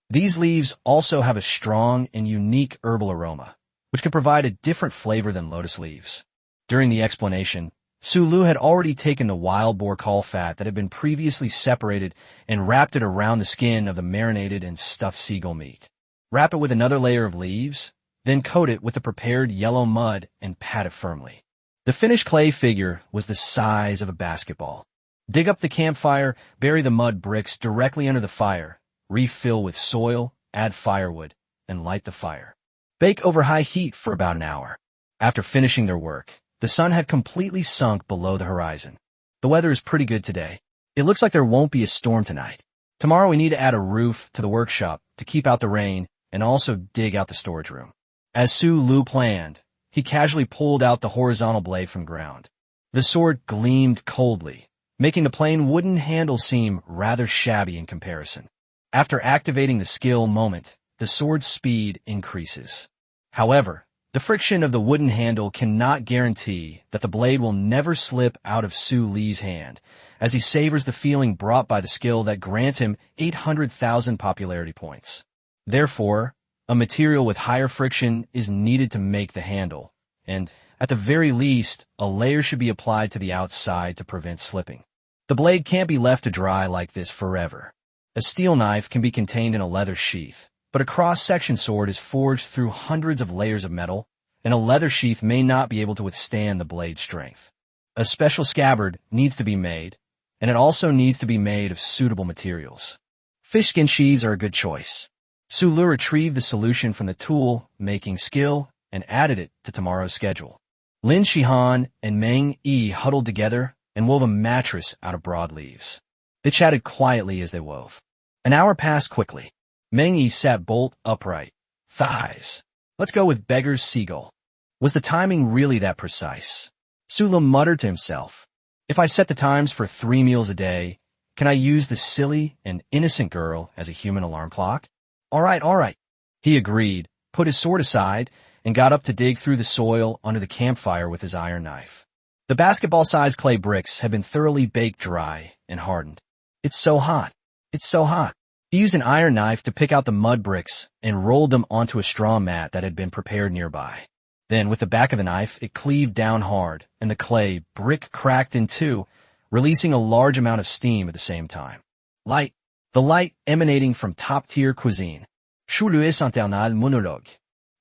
These leaves also have a strong and unique herbal aroma, which can provide a different flavor than lotus leaves. During the explanation, Sulu had already taken the wild boar caul fat that had been previously separated and wrapped it around the skin of the marinated and stuffed seagull meat. Wrap it with another layer of leaves, then coat it with the prepared yellow mud and pat it firmly. The finished clay figure was the size of a basketball. Dig up the campfire, bury the mud bricks directly under the fire, refill with soil, add firewood, and light the fire. Bake over high heat for about an hour. After finishing their work, the sun had completely sunk below the horizon. The weather is pretty good today. It looks like there won't be a storm tonight. Tomorrow we need to add a roof to the workshop to keep out the rain and also dig out the storage room. As Su Lu planned, he casually pulled out the horizontal blade from ground. The sword gleamed coldly, making the plain wooden handle seem rather shabby in comparison. After activating the skill moment, the sword's speed increases. However, the friction of the wooden handle cannot guarantee that the blade will never slip out of Su Li's hand, as he savors the feeling brought by the skill that grants him 800,000 popularity points. Therefore, a material with higher friction is needed to make the handle, and, at the very least, a layer should be applied to the outside to prevent slipping. The blade can't be left to dry like this forever. A steel knife can be contained in a leather sheath, but a cross-section sword is forged through hundreds of layers of metal, and a leather sheath may not be able to withstand the blade's strength. A special scabbard needs to be made, and it also needs to be made of suitable materials. Fish skin sheaths are a good choice. Su Lu retrieved the solution from the tool-making skill and added it to tomorrow's schedule. Lin Shihan and Meng Yi huddled together and wove a mattress out of broad leaves. They chatted quietly as they wove. An hour passed quickly. Meng Yi sat bolt upright. Thighs. Let's go with beggar's seagull. Was the timing really that precise? Su Lu muttered to himself. If I set the times for 3 meals a day, can I use the silly and innocent girl as a human alarm clock? All right. He agreed, put his sword aside, and got up to dig through the soil under the campfire with his iron knife. The basketball-sized clay bricks had been thoroughly baked dry and hardened. It's so hot. He used an iron knife to pick out the mud bricks and rolled them onto a straw mat that had been prepared nearby. Then, with the back of the knife, it cleaved down hard, and the clay brick cracked in two, releasing a large amount of steam at the same time. The light emanating from top-tier cuisine. Choulouis internal monologue.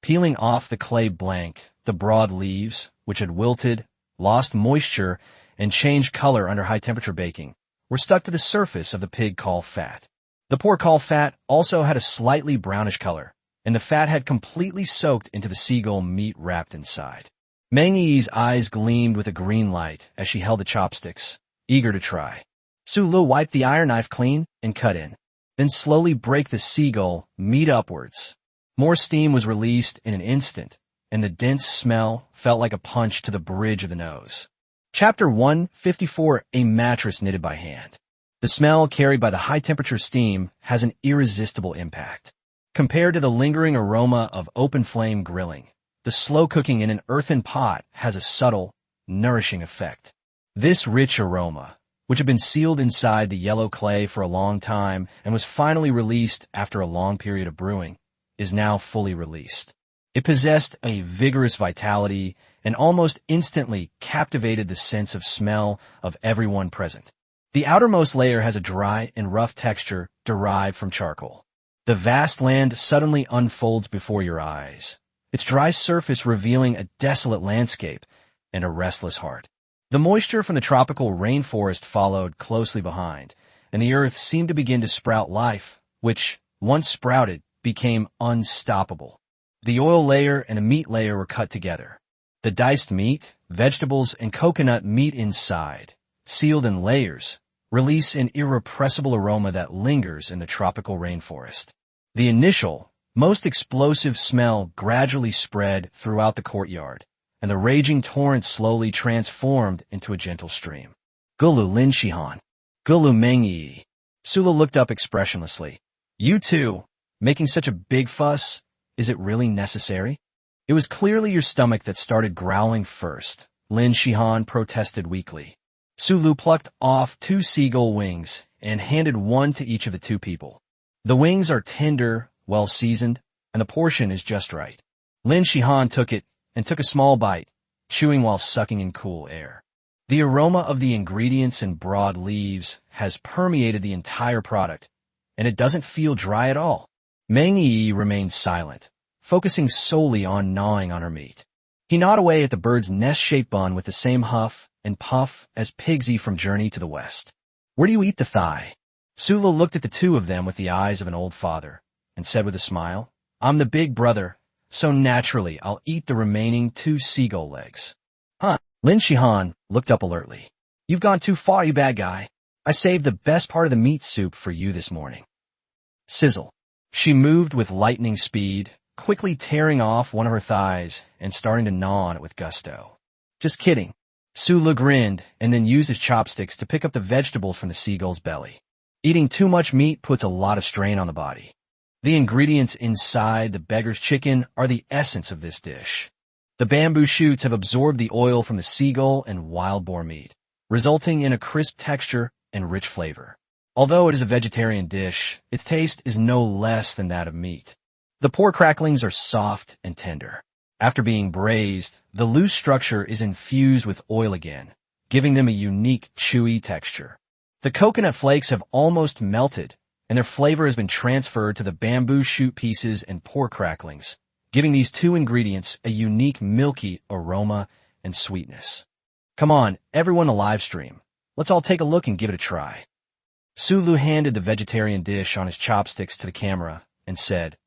Peeling off the clay blank, the broad leaves, which had wilted, lost moisture, and changed color under high-temperature baking, were stuck to the surface of the pig caul fat. The poor caul fat also had a slightly brownish color, and the fat had completely soaked into the seagull meat wrapped inside. Meng Yi's eyes gleamed with a green light as she held the chopsticks, eager to try. Su Lu wiped the iron knife clean and cut in, then slowly break the seagull meat upwards. More steam was released in an instant, and the dense smell felt like a punch to the bridge of the nose. Chapter 154, A Mattress Knitted by Hand. The smell carried by the high-temperature steam has an irresistible impact. Compared to the lingering aroma of open-flame grilling, the slow cooking in an earthen pot has a subtle, nourishing effect. This rich aroma, which had been sealed inside the yellow clay for a long time and was finally released after a long period of brewing, is now fully released. It possessed a vigorous vitality and almost instantly captivated the sense of smell of everyone present. The outermost layer has a dry and rough texture derived from charcoal. The vast land suddenly unfolds before your eyes, its dry surface revealing a desolate landscape and a restless heart. The moisture from the tropical rainforest followed closely behind, and the earth seemed to begin to sprout life, which, once sprouted, became unstoppable. The oil layer and a meat layer were cut together. The diced meat, vegetables, and coconut meat inside, sealed in layers, release an irrepressible aroma that lingers in the tropical rainforest. The initial, most explosive smell gradually spread throughout the courtyard, and the raging torrent slowly transformed into a gentle stream. Gulu Lin Shihan. Gulu Mengyi. Sula looked up expressionlessly. You too? Making such a big fuss? Is it really necessary? It was clearly your stomach that started growling first, Lin Shihan protested weakly. Sulu plucked off 2 seagull wings and handed one to each of the 2 people. The wings are tender, well-seasoned, and the portion is just right. Lin Shihan took it and took a small bite, chewing while sucking in cool air. The aroma of the ingredients and broad leaves has permeated the entire product, and it doesn't feel dry at all. Meng Yi remained silent, focusing solely on gnawing on her meat. He gnawed away at the bird's nest-shaped bun with the same huff and puff as Pigsy from Journey to the West. Where do you eat the thigh? Sula looked at the 2 of them with the eyes of an old father, and said with a smile, I'm the big brother, so naturally I'll eat the remaining 2 seagull legs. Huh? Lin Shihan looked up alertly. You've gone too far, you bad guy. I saved the best part of the meat soup for you this morning. Sizzle. She moved with lightning speed, quickly tearing off one of her thighs and starting to gnaw on it with gusto. Just kidding. Sula grinned and then used his chopsticks to pick up the vegetables from the seagull's belly. Eating too much meat puts a lot of strain on the body. The ingredients inside the beggar's chicken are the essence of this dish. The bamboo shoots have absorbed the oil from the seagull and wild boar meat, resulting in a crisp texture and rich flavor. Although it is a vegetarian dish, its taste is no less than that of meat. The pork cracklings are soft and tender. After being braised, the loose structure is infused with oil again, giving them a unique, chewy texture. The coconut flakes have almost melted, and their flavor has been transferred to the bamboo shoot pieces and pork cracklings, giving these 2 ingredients a unique milky aroma and sweetness. Come on, everyone in the live stream. Let's all take a look and give it a try. Sulu handed the vegetarian dish on his chopsticks to the camera and said,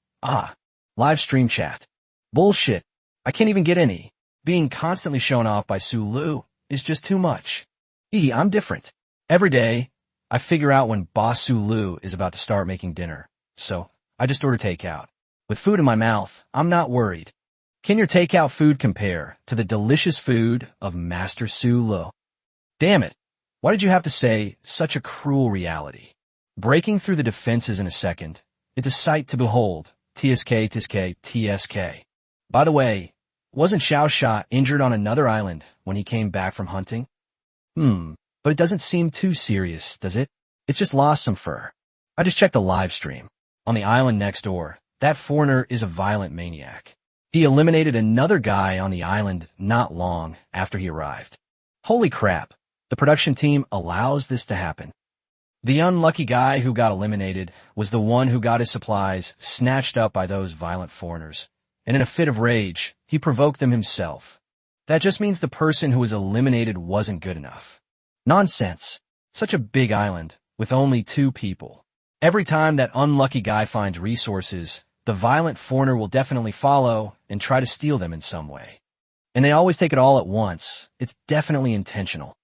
live stream chat. Bullshit. I can't even get any. Being constantly shown off by Sulu is just too much. I'm different. Every day, I figure out when Boss Sulu is about to start making dinner, so I just order takeout. With food in my mouth, I'm not worried. Can your takeout food compare to the delicious food of Master Sulu? Damn it. Why did you have to say such a cruel reality? Breaking through the defenses in a second, it's a sight to behold. TSK. By the way, wasn't Xiao injured on another island when he came back from hunting? But it doesn't seem too serious, does it? It's just lost some fur. I just checked the live stream. On the island next door, that foreigner is a violent maniac. He eliminated another guy on the island not long after he arrived. Holy crap, the production team allows this to happen. The unlucky guy who got eliminated was the one who got his supplies snatched up by those violent foreigners, and in a fit of rage, he provoked them himself. That just means the person who was eliminated wasn't good enough. Nonsense. Such a big island, with only 2 people. Every time that unlucky guy finds resources, the violent foreigner will definitely follow and try to steal them in some way. And they always take it all at once. It's definitely intentional.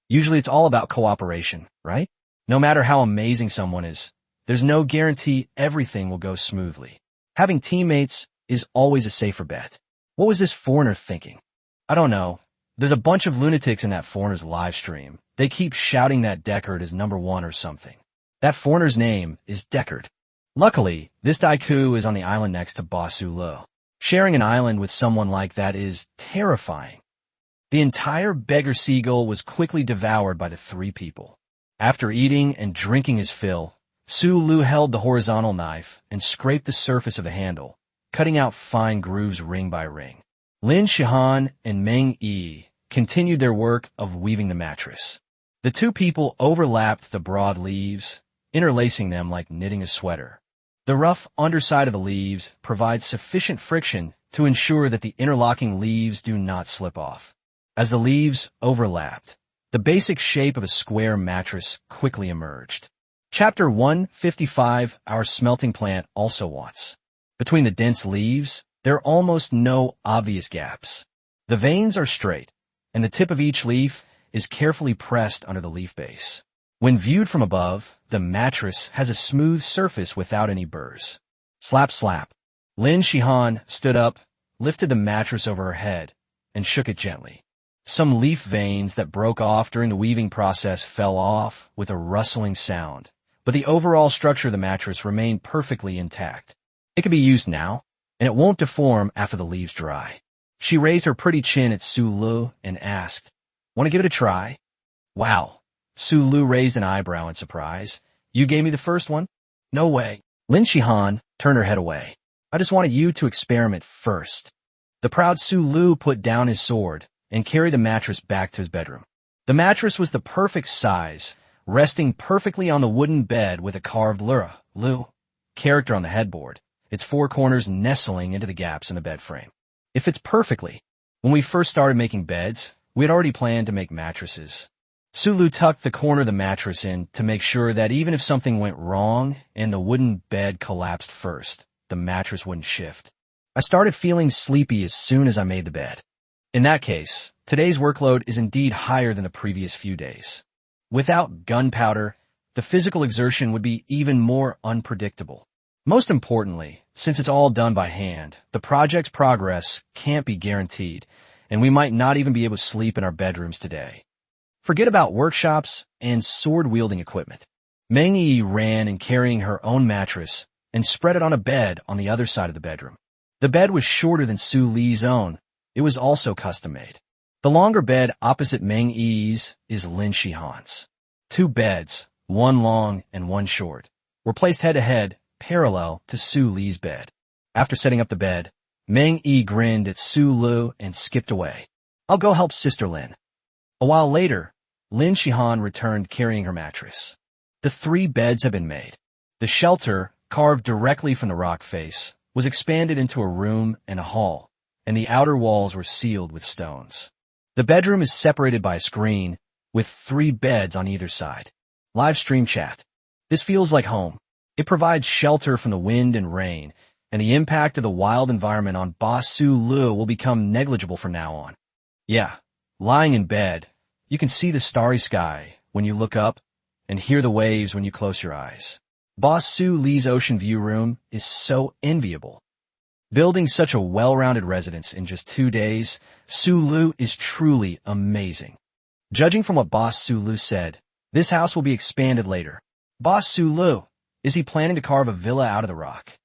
Usually it's all about cooperation, right? No matter how amazing someone is, there's no guarantee everything will go smoothly. Having teammates is always a safer bet. What was this foreigner thinking? I don't know. There's a bunch of lunatics in that foreigner's live stream. They keep shouting that Deckard is #1 or something. That foreigner's name is Deckard. Luckily, this Daiku is on the island next to Bosulu. Sharing an island with someone like that is terrifying. The entire beggar seagull was quickly devoured by the 3 people. After eating and drinking his fill, Sulu held the horizontal knife and scraped the surface of the handle, cutting out fine grooves ring by ring. Lin Shihan and Meng Yi continued their work of weaving the mattress. The 2 people overlapped the broad leaves, interlacing them like knitting a sweater. The rough underside of the leaves provides sufficient friction to ensure that the interlocking leaves do not slip off. As the leaves overlapped, the basic shape of a square mattress quickly emerged. Chapter 155, Our Smelting Plant Also Wants. Between the dense leaves, there are almost no obvious gaps. The veins are straight, and the tip of each leaf is carefully pressed under the leaf base. When viewed from above, the mattress has a smooth surface without any burrs. Slap, slap. Lin Shihan stood up, lifted the mattress over her head, and shook it gently. Some leaf veins that broke off during the weaving process fell off with a rustling sound, but the overall structure of the mattress remained perfectly intact. It can be used now, and it won't deform after the leaves dry. She raised her pretty chin at Sulu and asked, "Want to give it a try?" "Wow." Sulu raised an eyebrow in surprise. "You gave me the first one?" "No way." Lin Shihan turned her head away. "I just wanted you to experiment first." The proud Sulu put down his sword and carried the mattress back to his bedroom. The mattress was the perfect size, resting perfectly on the wooden bed with a carved Lu character on the headboard, its four corners nestling into the gaps in the bed frame. It fits perfectly. When we first started making beds, we had already planned to make mattresses. Sulu tucked the corner of the mattress in to make sure that even if something went wrong and the wooden bed collapsed first, the mattress wouldn't shift. I started feeling sleepy as soon as I made the bed. In that case, today's workload is indeed higher than the previous few days. Without gunpowder, the physical exertion would be even more unpredictable. Most importantly, since it's all done by hand, the project's progress can't be guaranteed, and we might not even be able to sleep in our bedrooms today. Forget about workshops and sword-wielding equipment. Meng Yi ran in carrying her own mattress and spread it on a bed on the other side of the bedroom. The bed was shorter than Su Li's own. It was also custom-made. The longer bed opposite Meng Yi's is Lin Shihan's. Two beds, one long and one short, were placed head-to-head, parallel to Su Li's bed. After setting up the bed, Meng Yi grinned at Su Lu and skipped away. "I'll go help Sister Lin." A while later, Lin Shihan returned carrying her mattress. The three beds had been made. The shelter, carved directly from the rock face, was expanded into a room and a hall, and the outer walls were sealed with stones. The bedroom is separated by a screen, with three beds on either side. Live stream chat. This feels like home. It provides shelter from the wind and rain, and the impact of the wild environment on Boss Su Lu will become negligible from now on. Yeah, lying in bed, you can see the starry sky when you look up and hear the waves when you close your eyes. Boss Su Li's ocean view room is so enviable. Building such a well-rounded residence in just 2 days, Su Lu is truly amazing. Judging from what Boss Su Lu said, this house will be expanded later. Boss Su Lu, is he planning to carve a villa out of the rock?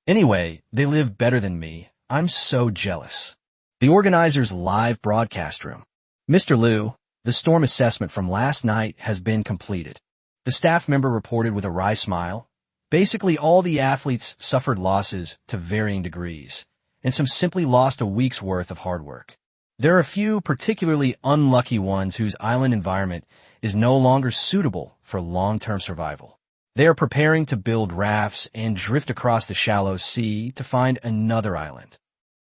Anyway, they live better than me. I'm so jealous. The organizer's live broadcast room. Mr. Liu, the storm assessment from last night has been completed. The staff member reported with a wry smile. Basically, all the athletes suffered losses to varying degrees, and some simply lost a week's worth of hard work. There are a few particularly unlucky ones whose island environment is no longer suitable for long-term survival. They are preparing to build rafts and drift across the shallow sea to find another island.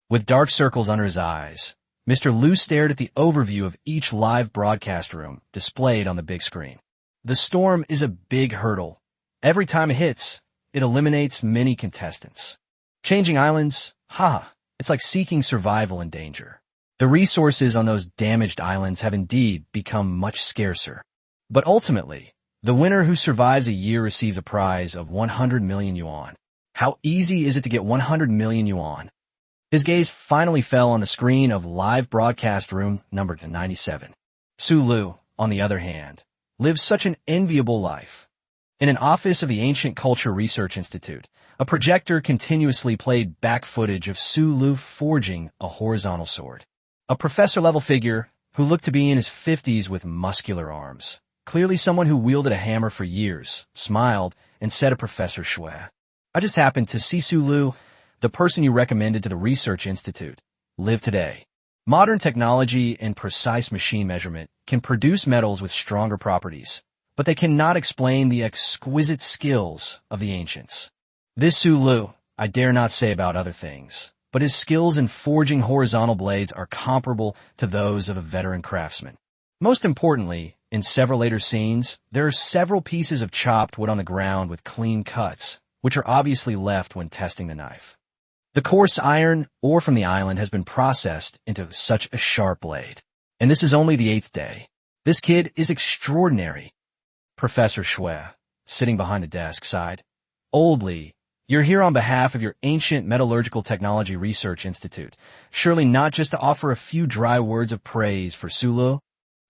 With dark circles under his eyes, Mr. Liu stared at the overview of each live broadcast room displayed on the big screen. The storm is a big hurdle. Every time it hits, it eliminates many contestants. Changing islands, it's like seeking survival in danger. The resources on those damaged islands have indeed become much scarcer. But ultimately, the winner who survives a year receives a prize of 100 million yuan. How easy is it to get 100 million yuan? His gaze finally fell on the screen of live broadcast room number 97. Su Lu, on the other hand, lives such an enviable life. In an office of the Ancient Culture Research Institute, a projector continuously played back footage of Su Lu forging a horizontal sword. A professor-level figure who looked to be in his 50s with muscular arms, clearly someone who wielded a hammer for years, smiled and said to Professor Shui, "I just happened to see Su Lu, the person you recommended to the Research Institute, live today. Modern technology and precise machine measurement can produce metals with stronger properties, but they cannot explain the exquisite skills of the ancients. This Su Lu, I dare not say about other things, but his skills in forging horizontal blades are comparable to those of a veteran craftsman." Most importantly, in several later scenes, there are several pieces of chopped wood on the ground with clean cuts, which are obviously left when testing the knife. The coarse iron ore from the island has been processed into such a sharp blade. And this is only the 8th day. This kid is extraordinary. Professor Shui, sitting behind the desk, sighed. "Old Li, You're here on behalf of your ancient metallurgical technology research institute, surely not just to offer a few dry words of praise for Sulu?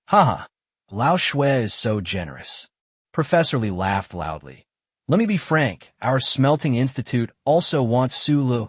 Haha, Lao Shui is so generous. Professor Li laughed loudly. Let me be frank, our smelting institute also wants Sulu.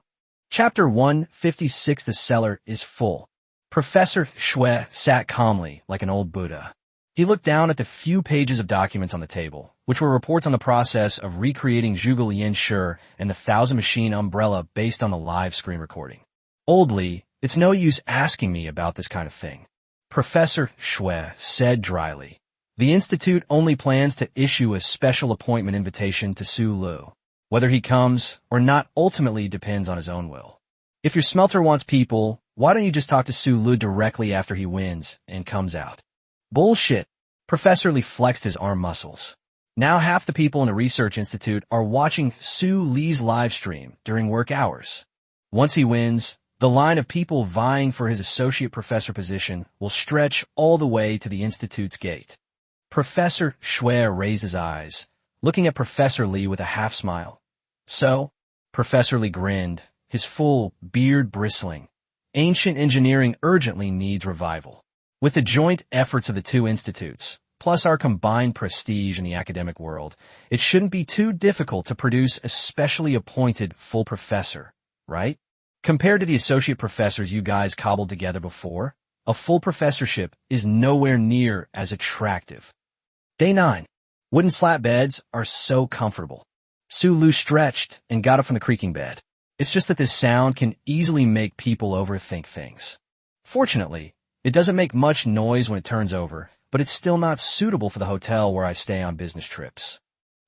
Chapter 156. The cellar is full. Professor Shui sat calmly like an old Buddha. He looked down at the few pages of documents on the table, which were reports on the process of recreating Zhuge Lian's Shi and the 1,000-machine umbrella based on the live screen recording. Old Li, it's no use asking me about this kind of thing. Professor Shui said dryly. The institute only plans to issue a special appointment invitation to Su Lu. Whether he comes or not ultimately depends on his own will. If your smelter wants people, why don't you just talk to Su Lu directly after he wins and comes out? Bullshit. Professor Li flexed his arm muscles. Now half the people in the research institute are watching Su Li's live stream during work hours. Once he wins, the line of people vying for his associate professor position will stretch all the way to the institute's gate. Professor Shui raised his eyes, looking at Professor Li with a half smile. So? Professor Li grinned, his full beard bristling. Ancient engineering urgently needs revival. With the joint efforts of the two institutes, plus our combined prestige in the academic world, it shouldn't be too difficult to produce a specially appointed full professor, right? Compared to the associate professors you guys cobbled together before, a full professorship is nowhere near as attractive. Day 9. Wooden slat beds are so comfortable. Su Lu stretched and got up from the creaking bed. It's just that this sound can easily make people overthink things. Fortunately, it doesn't make much noise when it turns over, but it's still not suitable for the hotel where I stay on business trips.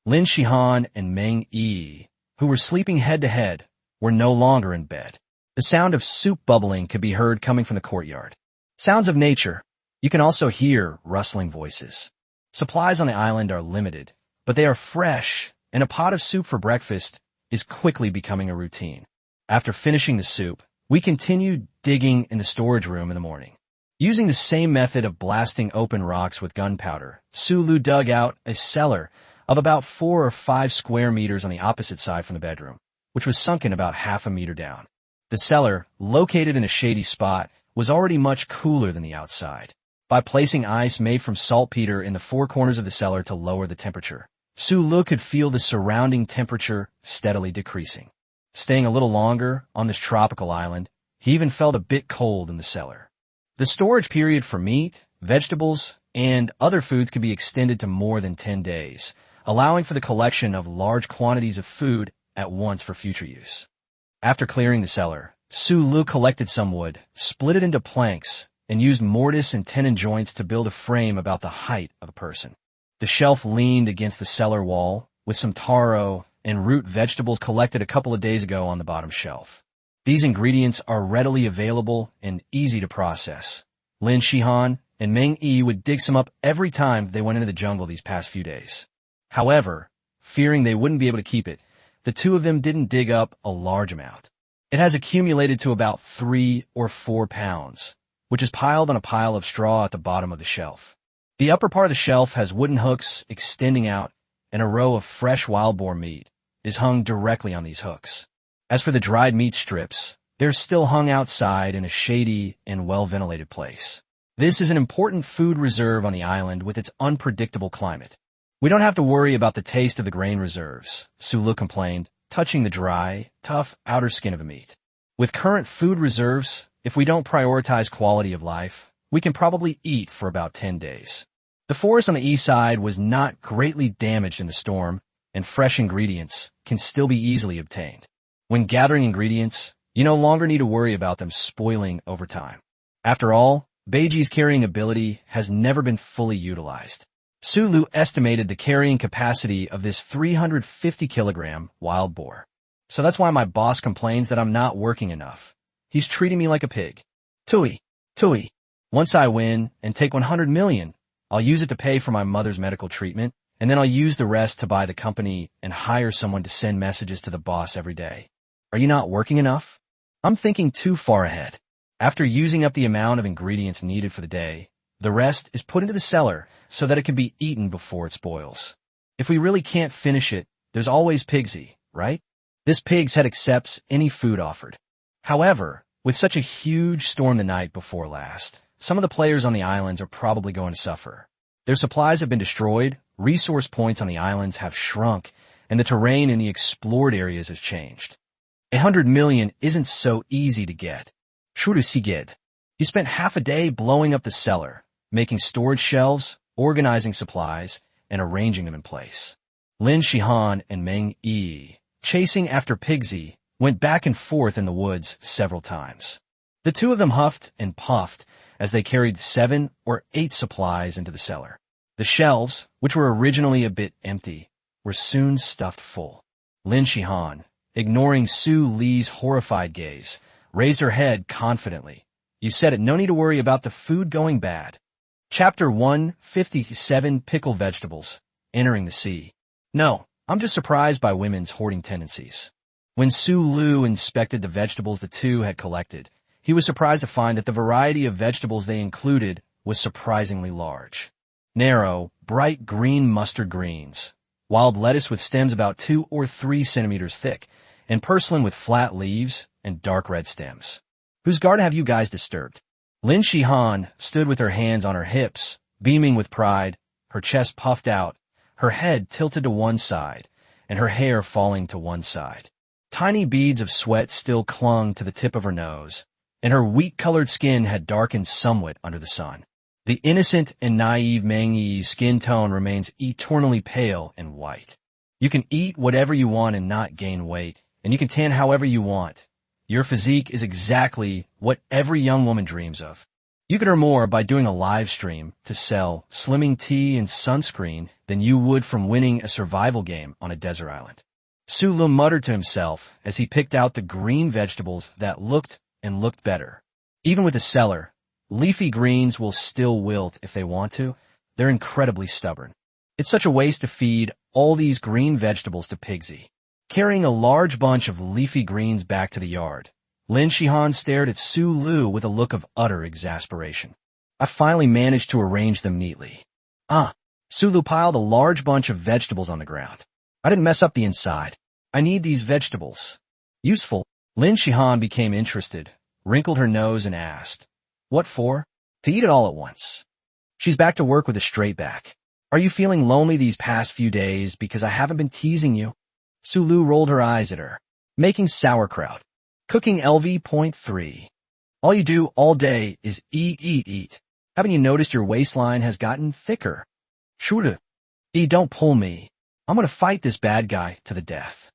Lin Shihan and Meng Yi, who were sleeping head-to-head, were no longer in bed. The sound of soup bubbling could be heard coming from the courtyard. Sounds of nature. You can also hear rustling voices. Supplies on the island are limited, but they are fresh, and a pot of soup for breakfast is quickly becoming a routine. After finishing the soup, we continued digging in the storage room in the morning. Using the same method of blasting open rocks with gunpowder, Su Lu dug out a cellar of about 4 or 5 square meters on the opposite side from the bedroom, which was sunken about half a meter down. The cellar, located in a shady spot, was already much cooler than the outside. By placing ice made from saltpeter in the 4 corners of the cellar to lower the temperature, Su Lu could feel the surrounding temperature steadily decreasing. Staying a little longer on this tropical island, he even felt a bit cold in the cellar. The storage period for meat, vegetables, and other foods could be extended to more than 10 days, allowing for the collection of large quantities of food at once for future use. After clearing the cellar, Su Lu collected some wood, split it into planks, and used mortise and tenon joints to build a frame about the height of a person. The shelf leaned against the cellar wall, with some taro and root vegetables collected a couple of days ago on the bottom shelf. These ingredients are readily available and easy to process. Lin Shihan and Meng Yi would dig some up every time they went into the jungle these past few days. However, fearing they wouldn't be able to keep it, the two of them didn't dig up a large amount. It has accumulated to about 3 or 4 pounds, which is piled on a pile of straw at the bottom of the shelf. The upper part of the shelf has wooden hooks extending out, and a row of fresh wild boar meat is hung directly on these hooks. As for the dried meat strips, they're still hung outside in a shady and well-ventilated place. This is an important food reserve on the island with its unpredictable climate. We don't have to worry about the taste of the grain reserves, Su Lu complained, touching the dry, tough outer skin of the meat. With current food reserves, if we don't prioritize quality of life, we can probably eat for about 10 days. The forest on the east side was not greatly damaged in the storm, and fresh ingredients can still be easily obtained. When gathering ingredients, you no longer need to worry about them spoiling over time. After all, Beiji's carrying ability has never been fully utilized. Su Lu estimated the carrying capacity of this 350-kilogram wild boar. So that's why my boss complains that I'm not working enough. He's treating me like a pig. Tui. Once I win and take 100 million, I'll use it to pay for my mother's medical treatment, and then I'll use the rest to buy the company and hire someone to send messages to the boss every day. Are you not working enough? I'm thinking too far ahead. After using up the amount of ingredients needed for the day, the rest is put into the cellar so that it can be eaten before it spoils. If we really can't finish it, there's always Pigsy, right? This pig's head accepts any food offered. However, with such a huge storm the night before last, some of the players on the islands are probably going to suffer. Their supplies have been destroyed, resource points on the islands have shrunk, and the terrain in the explored areas has changed. 100 million isn't so easy to get. Showdown. You spent half a day blowing up the cellar, making storage shelves, organizing supplies, and arranging them in place. Lin Shihan and Meng Yi, chasing after Pigsy, went back and forth in the woods several times. The two of them huffed and puffed as they carried 7 or 8 supplies into the cellar. The shelves, which were originally a bit empty, were soon stuffed full. Lin Shihan, ignoring Su Li's horrified gaze, raised her head confidently. You said it, no need to worry about the food going bad. Chapter 157 Pickled Vegetables, Entering the Sea. No, I'm just surprised by women's hoarding tendencies. When Su Lu inspected the vegetables the two had collected, he was surprised to find that the variety of vegetables they included was surprisingly large. Narrow, bright green mustard greens, wild lettuce with stems about 2 or 3 centimeters thick, and purslane with flat leaves and dark red stems. Whose garden have you guys disturbed? Lin Shihan stood with her hands on her hips, beaming with pride, her chest puffed out, her head tilted to one side, and her hair falling to one side. Tiny beads of sweat still clung to the tip of her nose, and her wheat-colored skin had darkened somewhat under the sun. The innocent and naive Meng Yi's skin tone remains eternally pale and white. You can eat whatever you want and not gain weight, and you can tan however you want. Your physique is exactly what every young woman dreams of. You could earn more by doing a live stream to sell slimming tea and sunscreen than you would from winning a survival game on a desert island. Su Lu muttered to himself as he picked out the green vegetables that looked better. Even with a cellar, leafy greens will still wilt if they want to. They're incredibly stubborn. It's such a waste to feed all these green vegetables to Pigsy. Carrying a large bunch of leafy greens back to the yard, Lin Shihan stared at Su Lu with a look of utter exasperation. I finally managed to arrange them neatly. Su Lu piled a large bunch of vegetables on the ground. I didn't mess up the inside. I need these vegetables. Useful. Lin Shihan became interested, wrinkled her nose and asked, what for? To eat it all at once. She's back to work with a straight back. Are you feeling lonely these past few days because I haven't been teasing you? Su Lu rolled her eyes at her. Making sauerkraut. Cooking LV.3. All you do all day is eat. Haven't you noticed your waistline has gotten thicker? Shuru. Don't pull me. I'm gonna fight this bad guy to the death.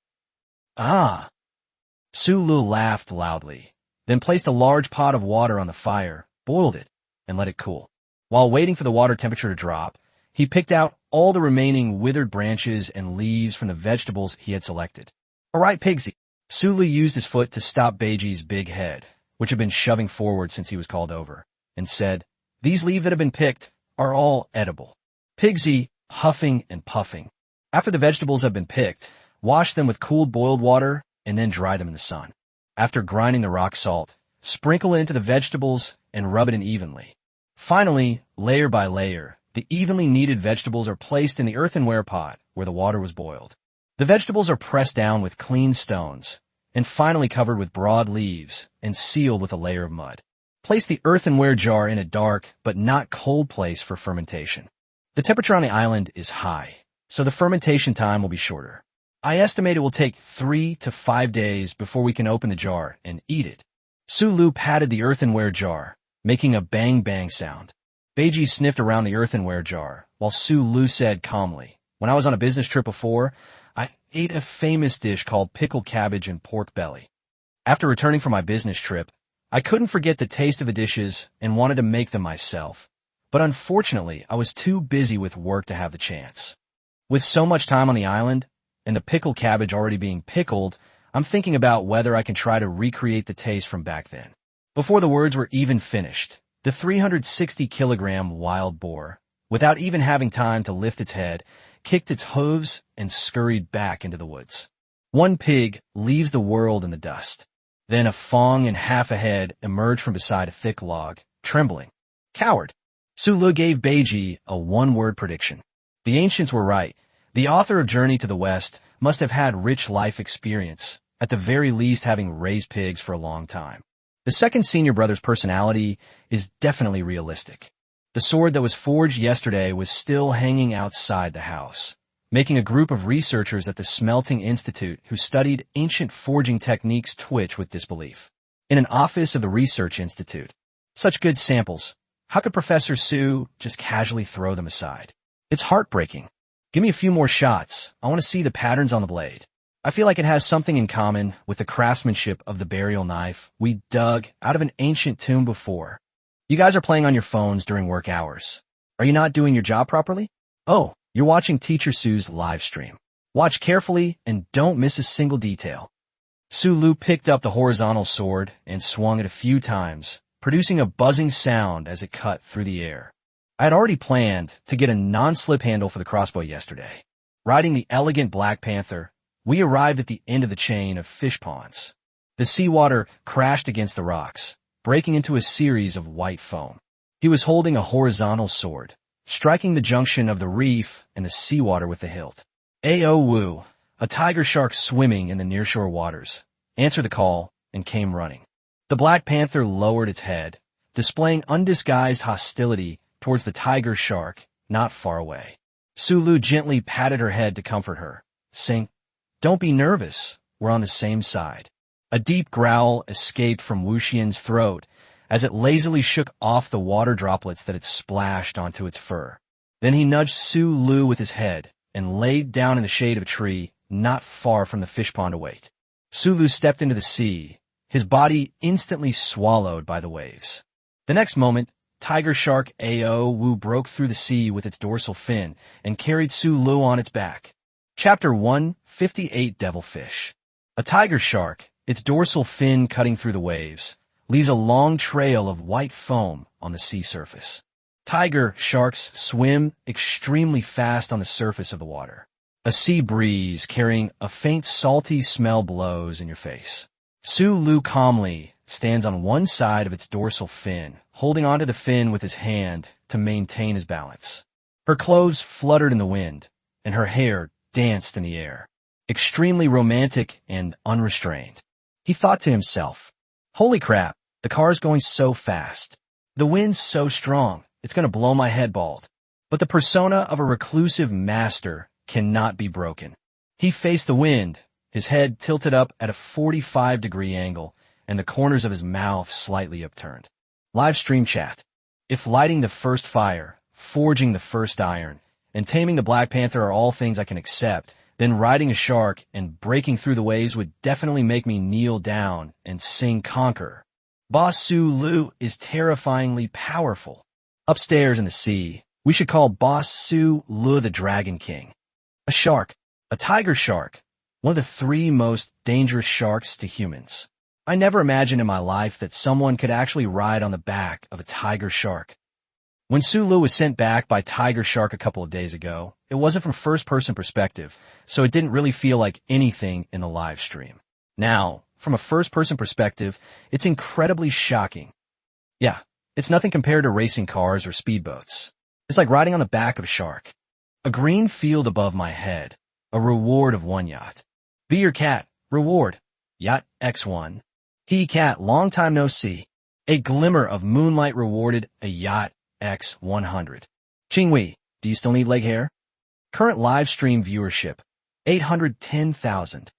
Su Lu laughed loudly, then placed a large pot of water on the fire, boiled it, and let it cool. While waiting for the water temperature to drop, he picked out all the remaining withered branches and leaves from the vegetables he had selected. All right, Pigsy. Su Lu used his foot to stop Beiji's big head, which had been shoving forward since he was called over, and said, these leaves that have been picked are all edible. Pigsy, huffing and puffing. After the vegetables have been picked, wash them with cooled boiled water and then dry them in the sun. After grinding the rock salt, sprinkle it into the vegetables and rub it in evenly. Finally, layer by layer, the evenly kneaded vegetables are placed in the earthenware pot where the water was boiled. The vegetables are pressed down with clean stones and finally covered with broad leaves and sealed with a layer of mud. Place the earthenware jar in a dark but not cold place for fermentation. The temperature on the island is high, so the fermentation time will be shorter. I estimate it will take 3 to 5 days before we can open the jar and eat it. Su Lu patted the earthenware jar, making a bang-bang sound. Beiji sniffed around the earthenware jar, while Su Lu said calmly, when I was on a business trip before, I ate a famous dish called pickled cabbage and pork belly. After returning from my business trip, I couldn't forget the taste of the dishes and wanted to make them myself. But unfortunately, I was too busy with work to have the chance. With so much time on the island, and the pickled cabbage already being pickled, I'm thinking about whether I can try to recreate the taste from back then. Before the words were even finished, the 360-kilogram wild boar, without even having time to lift its head, kicked its hooves and scurried back into the woods. One pig leaves the world in the dust. Then a fawn and half a head emerged from beside a thick log, trembling. Coward! Su Lu gave Beiji a one-word prediction. The ancients were right. The author of Journey to the West must have had rich life experience, at the very least having raised pigs for a long time. The second senior brother's personality is definitely realistic. The sword that was forged yesterday was still hanging outside the house, making a group of researchers at the Smelting Institute who studied ancient forging techniques twitch with disbelief. In an office of the Research Institute, such good samples. How could Professor Sue just casually throw them aside? It's heartbreaking. Give me a few more shots. I want to see the patterns on the blade. I feel like it has something in common with the craftsmanship of the burial knife we dug out of an ancient tomb before. You guys are playing on your phones during work hours. Are you not doing your job properly? Oh, you're watching Teacher Sue's live stream. Watch carefully and don't miss a single detail. Sulu picked up the horizontal sword and swung it a few times, producing a buzzing sound as it cut through the air. I had already planned to get a non-slip handle for the crossbow yesterday. Riding the elegant Black Panther, we arrived at the end of the chain of fish ponds. The seawater crashed against the rocks, breaking into a series of white foam. He was holding a horizontal sword, striking the junction of the reef and the seawater with the hilt. Ao Wu, a tiger shark swimming in the nearshore waters, answered the call and came running. The Black Panther lowered its head, displaying undisguised hostility towards the tiger shark not far away. Sulu gently patted her head to comfort her, saying, "Don't be nervous, we're on the same side." A deep growl escaped from Wuxian's throat as it lazily shook off the water droplets that had splashed onto its fur. Then he nudged Sulu with his head and laid down in the shade of a tree not far from the fish pond to wait. Sulu stepped into the sea, his body instantly swallowed by the waves. The next moment, tiger shark Ao Wu broke through the sea with its dorsal fin and carried Sulu on its back. Chapter 158 Devilfish. A tiger shark, its dorsal fin cutting through the waves, leaves a long trail of white foam on the sea surface. Tiger sharks swim extremely fast on the surface of the water. A sea breeze carrying a faint salty smell blows in your face. Sulu calmly stands on one side of its dorsal fin, holding onto the fin with his hand to maintain his balance. Her clothes fluttered in the wind, and her hair danced in the air, extremely romantic and unrestrained. He thought to himself, "Holy crap, the car's going so fast. The wind's so strong, it's going to blow my head bald." But the persona of a reclusive master cannot be broken. He faced the wind, his head tilted up at a 45-degree angle, and the corners of his mouth slightly upturned. Live stream chat. If lighting the first fire, forging the first iron, and taming the Black Panther are all things I can accept, then riding a shark and breaking through the waves would definitely make me kneel down and sing Conquer. Boss Sulu is terrifyingly powerful. Upstairs in the sea, we should call Boss Sulu the Dragon King. A shark, a tiger shark, one of the 3 most dangerous sharks to humans. I never imagined in my life that someone could actually ride on the back of a tiger shark. When Sulu was sent back by Tiger Shark a couple of days ago, it wasn't from first-person perspective, so it didn't really feel like anything in the live stream. Now, from a first-person perspective, it's incredibly shocking. Yeah, it's nothing compared to racing cars or speedboats. It's like riding on the back of a shark. A green field above my head, a reward of 1 yacht. Be your cat, reward, yacht X1. He cat, long time no see. A glimmer of moonlight rewarded a yacht X100. Qingwei, do you still need leg hair? Current live stream viewership, 810,000.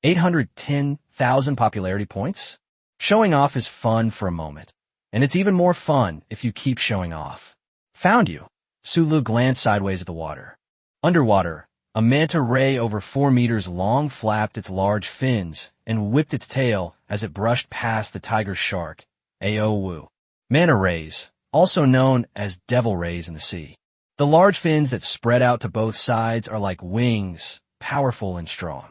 810,000 popularity points? Showing off is fun for a moment, and it's even more fun if you keep showing off. Found you. Sulu glanced sideways at the water. Underwater, a manta ray over 4 meters long flapped its large fins and whipped its tail as it brushed past the tiger shark, Ao Wu. Manta rays, also known as devil rays in the sea. The large fins that spread out to both sides are like wings, powerful and strong.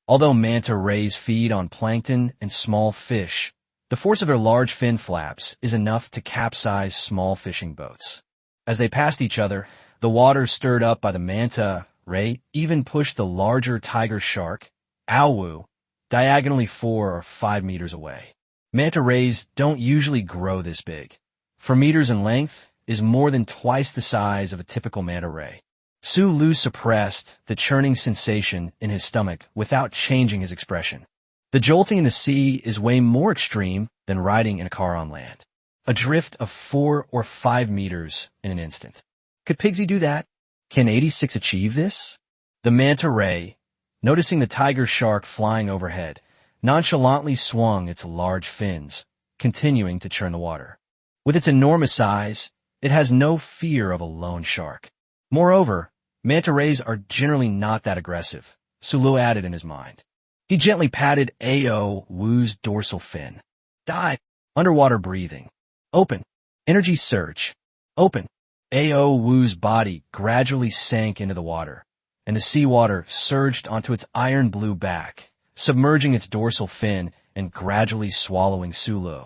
Although manta rays feed on plankton and small fish, the force of their large fin flaps is enough to capsize small fishing boats. As they passed each other, the water stirred up by the manta ray even pushed the larger tiger shark, Ao Wu, diagonally 4 or 5 meters away. Manta rays don't usually grow this big. 4 meters in length is more than twice the size of a typical manta ray. Sulu suppressed the churning sensation in his stomach without changing his expression. The jolting in the sea is way more extreme than riding in a car on land. A drift of 4 or 5 meters in an instant. Could Pigsy do that? Can 86 achieve this? The manta ray, noticing the tiger shark flying overhead, nonchalantly swung its large fins, continuing to churn the water. With its enormous size, it has no fear of a lone shark. Moreover, manta rays are generally not that aggressive, Sulu added in his mind. He gently patted A.O. Wu's dorsal fin. Dive. Underwater breathing. Open. Energy surge. Open. A.O. Wu's body gradually sank into the water, and the seawater surged onto its iron blue back, submerging its dorsal fin and gradually swallowing Sulu.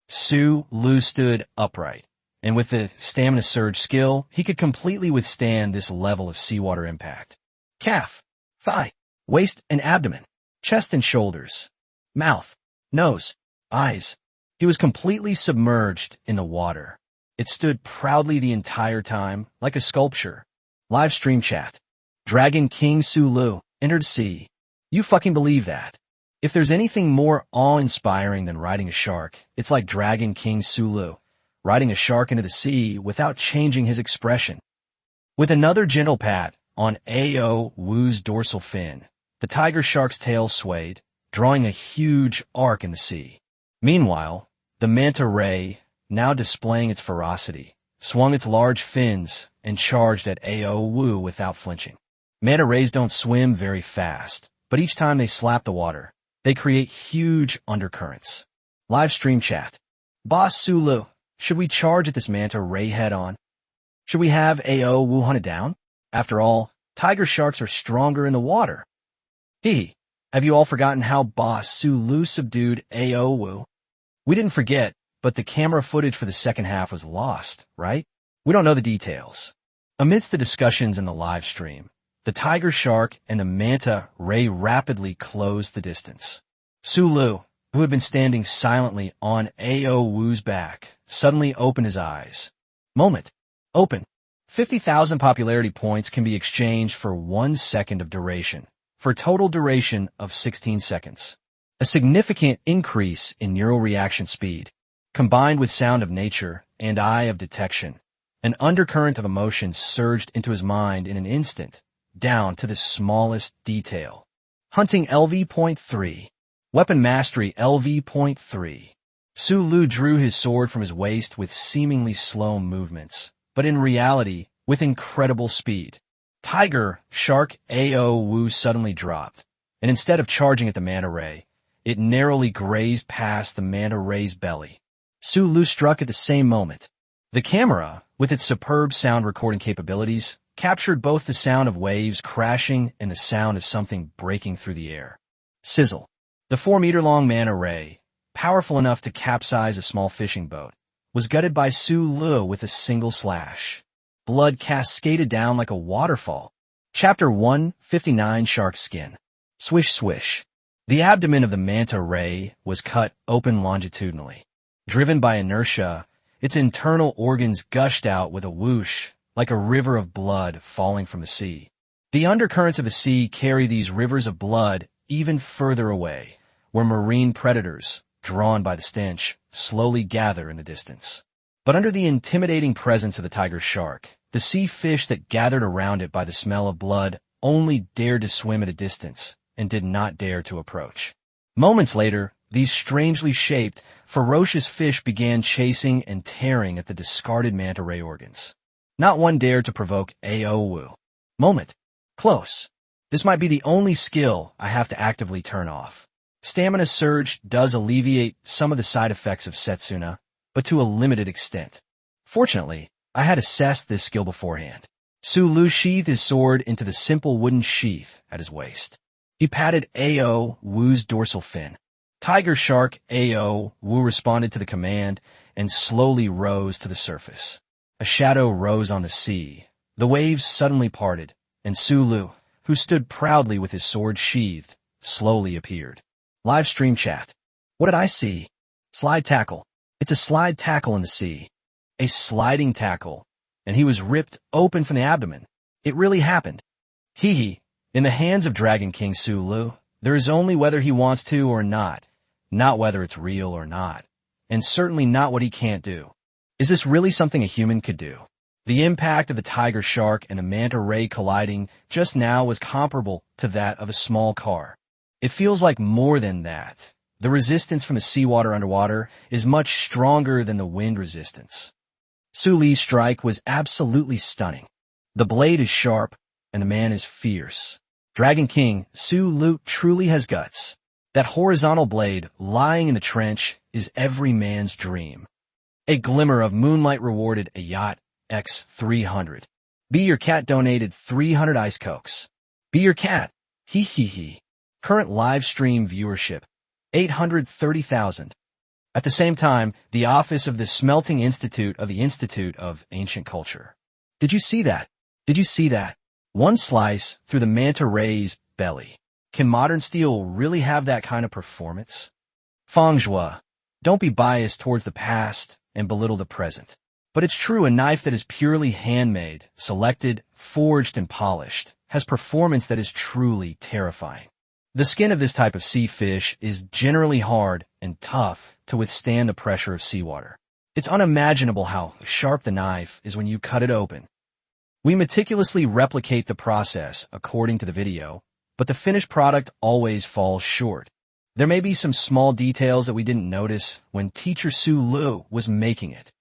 Sulu stood upright, and with the stamina surge skill, he could completely withstand this level of seawater impact. Calf, thigh, waist and abdomen, chest and shoulders, mouth, nose, eyes. He was completely submerged in the water. It stood proudly the entire time, like a sculpture. Live stream chat. Dragon King Sulu entered sea. You fucking believe that? If there's anything more awe-inspiring than riding a shark, it's like Dragon King Sulu, riding a shark into the sea without changing his expression. With another gentle pat on A.O. Wu's dorsal fin, the tiger shark's tail swayed, drawing a huge arc in the sea. Meanwhile, the manta ray, now displaying its ferocity, swung its large fins and charged at A.O. Wu without flinching. Manta rays don't swim very fast, but each time they slap the water, they create huge undercurrents. Live stream chat. Boss Sulu, should we charge at this manta ray head on? Should we have A.O. Wu hunt it down? After all, tiger sharks are stronger in the water. Have you all forgotten how Boss Sulu subdued A.O. Wu? We didn't forget, but the camera footage for the second half was lost, right? We don't know the details. Amidst the discussions in the live stream, the tiger shark and the manta ray rapidly closed the distance. Sulu, who had been standing silently on A.O. Wu's back, suddenly opened his eyes. Moment. Open. 50,000 popularity points can be exchanged for 1 second of duration, for a total duration of 16 seconds. A significant increase in neural reaction speed, combined with sound of nature and eye of detection. An undercurrent of emotion surged into his mind in an instant, down to the smallest detail. Hunting LV.3. Weapon Mastery LV.3. Sulu drew his sword from his waist with seemingly slow movements, but in reality, with incredible speed. Tiger Shark A.O. Wu suddenly dropped, and instead of charging at the manta ray, it narrowly grazed past the manta ray's belly. Sulu struck at the same moment. The camera, with its superb sound recording capabilities, captured both the sound of waves crashing and the sound of something breaking through the air. Sizzle. The 4-meter-long manta ray, powerful enough to capsize a small fishing boat, was gutted by Sulu with a single slash. Blood cascaded down like a waterfall. Chapter 159 Shark Skin. Swish swish. The abdomen of the manta ray was cut open longitudinally. Driven by inertia, its internal organs gushed out with a whoosh, like a river of blood falling from the sea. The undercurrents of the sea carry these rivers of blood even further away, where marine predators, drawn by the stench, slowly gather in the distance. But under the intimidating presence of the tiger shark, the sea fish that gathered around it by the smell of blood only dared to swim at a distance and did not dare to approach. Moments later, these strangely shaped, ferocious fish began chasing and tearing at the discarded manta ray organs. Not one dared to provoke A.O. Wu. Moment. Close. This might be the only skill I have to actively turn off. Stamina surge does alleviate some of the side effects of Setsuna, but to a limited extent. Fortunately, I had assessed this skill beforehand. Sulu sheathed his sword into the simple wooden sheath at his waist. He patted A.O. Wu's dorsal fin. Tiger Shark A.O. Wu responded to the command and slowly rose to the surface. A shadow rose on the sea. The waves suddenly parted, and Sulu, who stood proudly with his sword sheathed, slowly appeared. Live stream chat. What did I see? Slide tackle. It's a slide tackle in the sea. A sliding tackle, and he was ripped open from the abdomen. It really happened. In the hands of Dragon King Sulu, There is only whether he wants to or not whether it's real or not, and certainly not what he can't do. Is this really something a human could do? The impact of the tiger shark and a manta ray colliding just now was comparable to that of a small car. It feels like more than that. The resistance from the seawater underwater is much stronger than the wind resistance. Su Li's strike was absolutely stunning. The blade is sharp, and the man is fierce. Dragon King Su Lu truly has guts. That horizontal blade lying in the trench is every man's dream. A glimmer of moonlight rewarded a yacht X300. Be Your Cat donated 300 ice cokes. Be Your Cat. Hee hee hee. Current live stream viewership, 830,000. At the same time, the office of the Smelting Institute of the Institute of Ancient Culture. Did you see that? Did you see that? One slice through the manta ray's belly. Can modern steel really have that kind of performance? Feng don't be biased towards the past and belittle the present. But it's true, a knife that is purely handmade, selected, forged, and polished has performance that is truly terrifying. The skin of this type of sea fish is generally hard and tough to withstand the pressure of seawater. It's unimaginable how sharp the knife is when you cut it open. We meticulously replicate the process according to the video, but the finished product always falls short. There may be some small details that we didn't notice when teacher Su Lu was making it.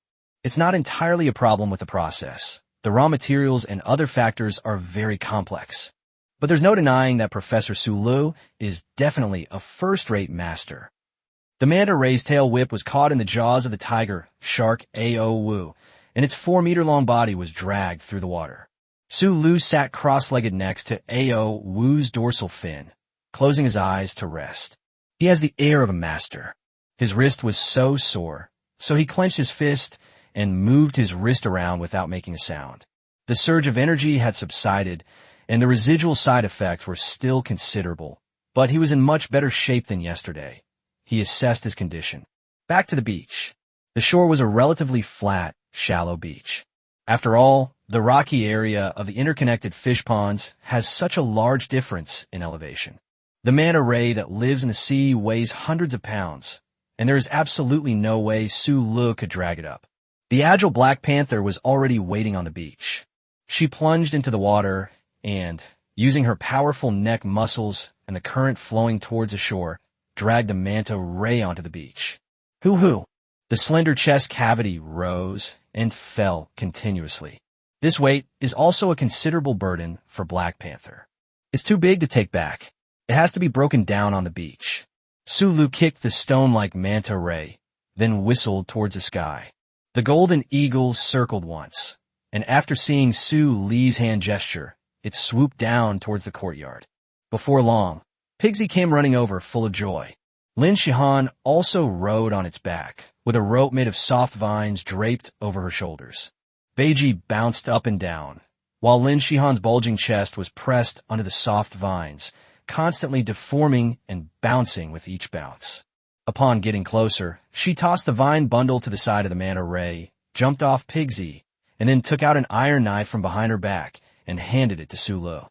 It's not entirely a problem with the process. The raw materials and other factors are very complex. But there's no denying that Professor Su Lu is definitely a first-rate master. The manta ray's tail whip was caught in the jaws of the tiger shark Ao Wu, and its 4-meter-long body was dragged through the water. Su Lu sat cross-legged next to Ao Wu's dorsal fin, closing his eyes to rest. He has the air of a master. His wrist was so sore, so he clenched his fist and moved his wrist around without making a sound. The surge of energy had subsided, and the residual side effects were still considerable, but he was in much better shape than yesterday. He assessed his condition. Back to the beach. The shore was a relatively flat, shallow beach. After all, the rocky area of the interconnected fish ponds has such a large difference in elevation. The manta ray that lives in the sea weighs hundreds of pounds, and there is absolutely no way Su Lu could drag it up. The agile black panther was already waiting on the beach. She plunged into the water and, using her powerful neck muscles and the current flowing towards the shore, dragged the manta ray onto the beach. Hoo-hoo! The slender chest cavity rose and fell continuously. This weight is also a considerable burden for Black Panther. It's too big to take back. It has to be broken down on the beach. Su Lu kicked the stone-like manta ray, then whistled towards the sky. The golden eagle circled once, and after seeing Su Li's hand gesture, it swooped down towards the courtyard. Before long, Pigsy came running over full of joy. Lin Shihan also rode on its back, with a rope made of soft vines draped over her shoulders. Beiji bounced up and down, while Lin Shihan's bulging chest was pressed under the soft vines, constantly deforming and bouncing with each bounce. Upon getting closer, she tossed the vine bundle to the side of the manta ray, jumped off Pigsy, and then took out an iron knife from behind her back and handed it to Su Lu.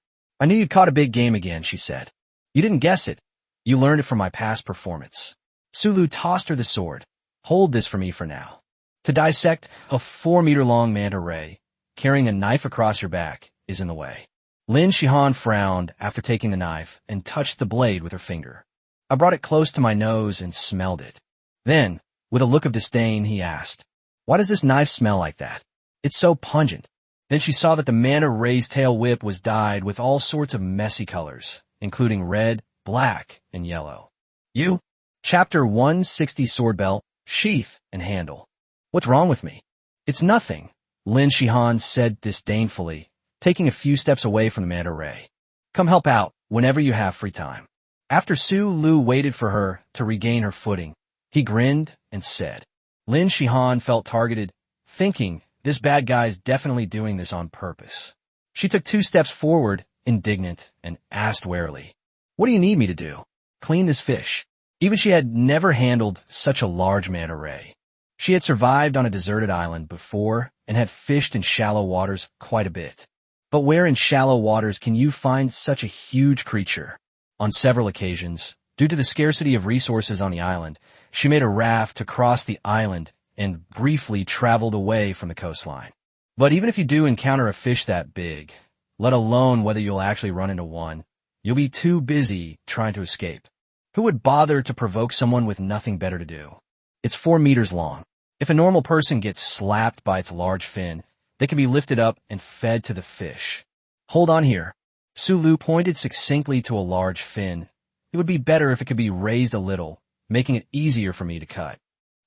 "I knew you'd caught a big game again," she said. "You didn't guess it. You learned it from my past performance." Su Lu tossed her the sword. "Hold this for me for now." To dissect a 4-meter-long manta ray, carrying a knife across your back is in the way. Lin Shihan frowned after taking the knife and touched the blade with her finger. I brought it close to my nose and smelled it. Then, with a look of disdain, he asked, "Why does this knife smell like that? It's so pungent." Then she saw that the manta ray's tail whip was dyed with all sorts of messy colors, including red, black, and yellow. "You?" Chapter 160 Sword Belt, Sheath, and Handle. "What's wrong with me?" "It's nothing," Lin Shihan said disdainfully, taking a few steps away from the manta ray. "Come help out whenever you have free time." After Su Lu waited for her to regain her footing, he grinned and said. Lin Shihan felt targeted, thinking, this bad guy's definitely doing this on purpose. She took 2 steps forward, indignant, and asked warily, "What do you need me to do?" "Clean this fish." Even she had never handled such a large manta ray. She had survived on a deserted island before and had fished in shallow waters quite a bit. But where in shallow waters can you find such a huge creature? On several occasions, due to the scarcity of resources on the island, she made a raft to cross the island and briefly traveled away from the coastline. But even if you do encounter a fish that big, let alone whether you'll actually run into one, you'll be too busy trying to escape. Who would bother to provoke someone with nothing better to do? It's 4 meters long. If a normal person gets slapped by its large fin, they can be lifted up and fed to the fish. Hold on here. Sulu pointed succinctly to a large fin. It would be better if it could be raised a little, making it easier for me to cut.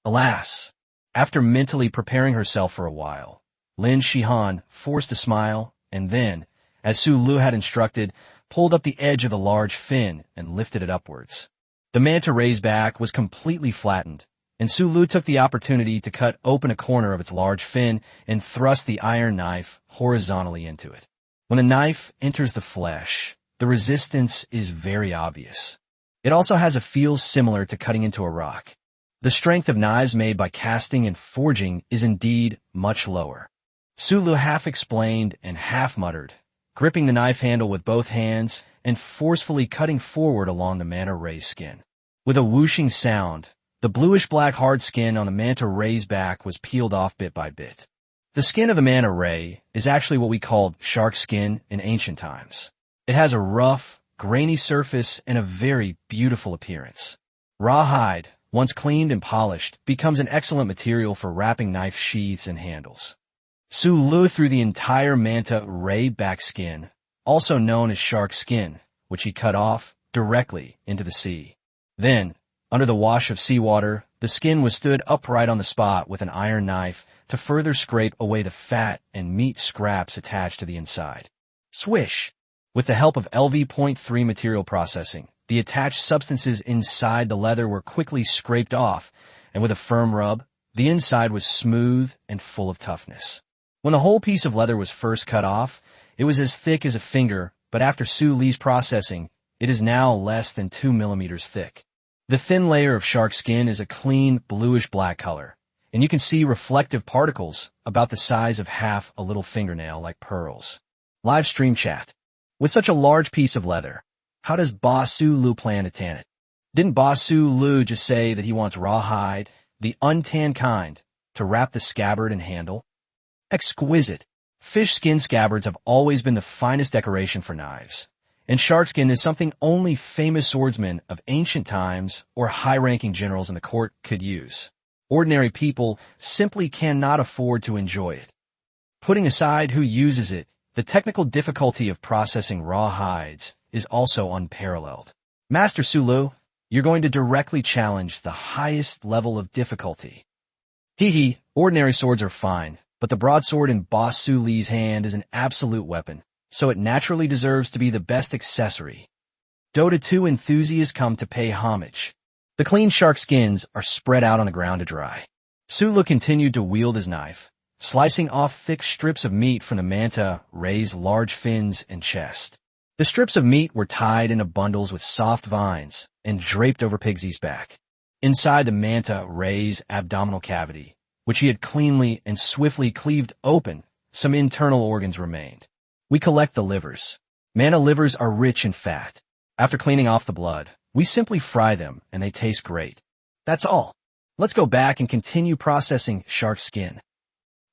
Alas, after mentally preparing herself for a while, Lin Shihan forced a smile and then, as Sulu had instructed, pulled up the edge of the large fin and lifted it upwards. The manta ray's back was completely flattened, and Sulu took the opportunity to cut open a corner of its large fin and thrust the iron knife horizontally into it. When a knife enters the flesh, the resistance is very obvious. It also has a feel similar to cutting into a rock. The strength of knives made by casting and forging is indeed much lower. Sulu half explained and half muttered, gripping the knife handle with both hands and forcefully cutting forward along the manta ray's skin. With a whooshing sound, the bluish-black hard skin on the manta ray's back was peeled off bit by bit. The skin of the manta ray is actually what we called shark skin in ancient times. It has a rough, grainy surface and a very beautiful appearance. Rawhide, once cleaned and polished, becomes an excellent material for wrapping knife sheaths and handles. Sulu threw the entire manta ray back skin, also known as shark skin, which he cut off, directly into the sea. Then, under the wash of seawater, the skin was stood upright on the spot with an iron knife to further scrape away the fat and meat scraps attached to the inside. Swish! With the help of LV.3 material processing, the attached substances inside the leather were quickly scraped off, and with a firm rub, the inside was smooth and full of toughness. When the whole piece of leather was first cut off, it was as thick as a finger, but after Su Li's processing, it is now less than 2 millimeters thick. The thin layer of shark skin is a clean, bluish-black color, and you can see reflective particles about the size of half a little fingernail like pearls. Live stream chat. With such a large piece of leather, how does Boss Sulu plan to tan it? Didn't Boss Sulu just say that he wants rawhide, the untanned kind, to wrap the scabbard and handle? Exquisite. Fish skin scabbards have always been the finest decoration for knives, and shark skin is something only famous swordsmen of ancient times or high-ranking generals in the court could use. Ordinary people simply cannot afford to enjoy it. Putting aside who uses it, the technical difficulty of processing raw hides is also unparalleled. Master Sulu, you're going to directly challenge the highest level of difficulty. Hee, ordinary swords are fine, but the broadsword in Boss Su Li's hand is an absolute weapon, so it naturally deserves to be the best accessory. Dota 2 enthusiasts come to pay homage. The clean shark skins are spread out on the ground to dry. Sulu continued to wield his knife, slicing off thick strips of meat from the manta ray's large fins and chest. The strips of meat were tied into bundles with soft vines and draped over Pigsy's back. Inside the manta ray's abdominal cavity, which he had cleanly and swiftly cleaved open, some internal organs remained. We collect the livers. Manta livers are rich in fat. After cleaning off the blood, we simply fry them and they taste great. That's all. Let's go back and continue processing shark skin.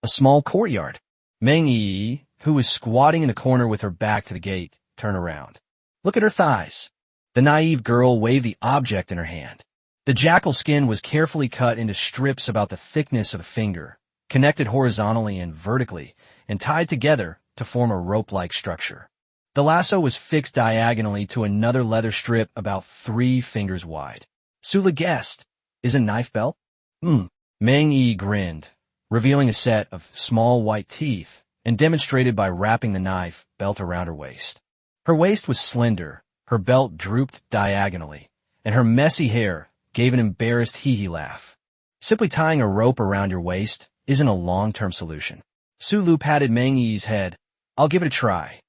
A small courtyard. Meng Yi, who was squatting in the corner with her back to the gate, turned around. Look at her thighs. The naive girl waved the object in her hand. The jackal skin was carefully cut into strips about the thickness of a finger, connected horizontally and vertically, and tied together to form a rope-like structure. The lasso was fixed diagonally to another leather strip about 3 fingers wide. Sula guessed. Is a knife belt? Meng Yi grinned, revealing a set of small white teeth, and demonstrated by wrapping the knife belt around her waist. Her waist was slender, her belt drooped diagonally, and her messy hair gave an embarrassed hee-hee laugh. Simply tying a rope around your waist isn't a long-term solution. Sulu patted Meng Yi's head. I'll give it a try.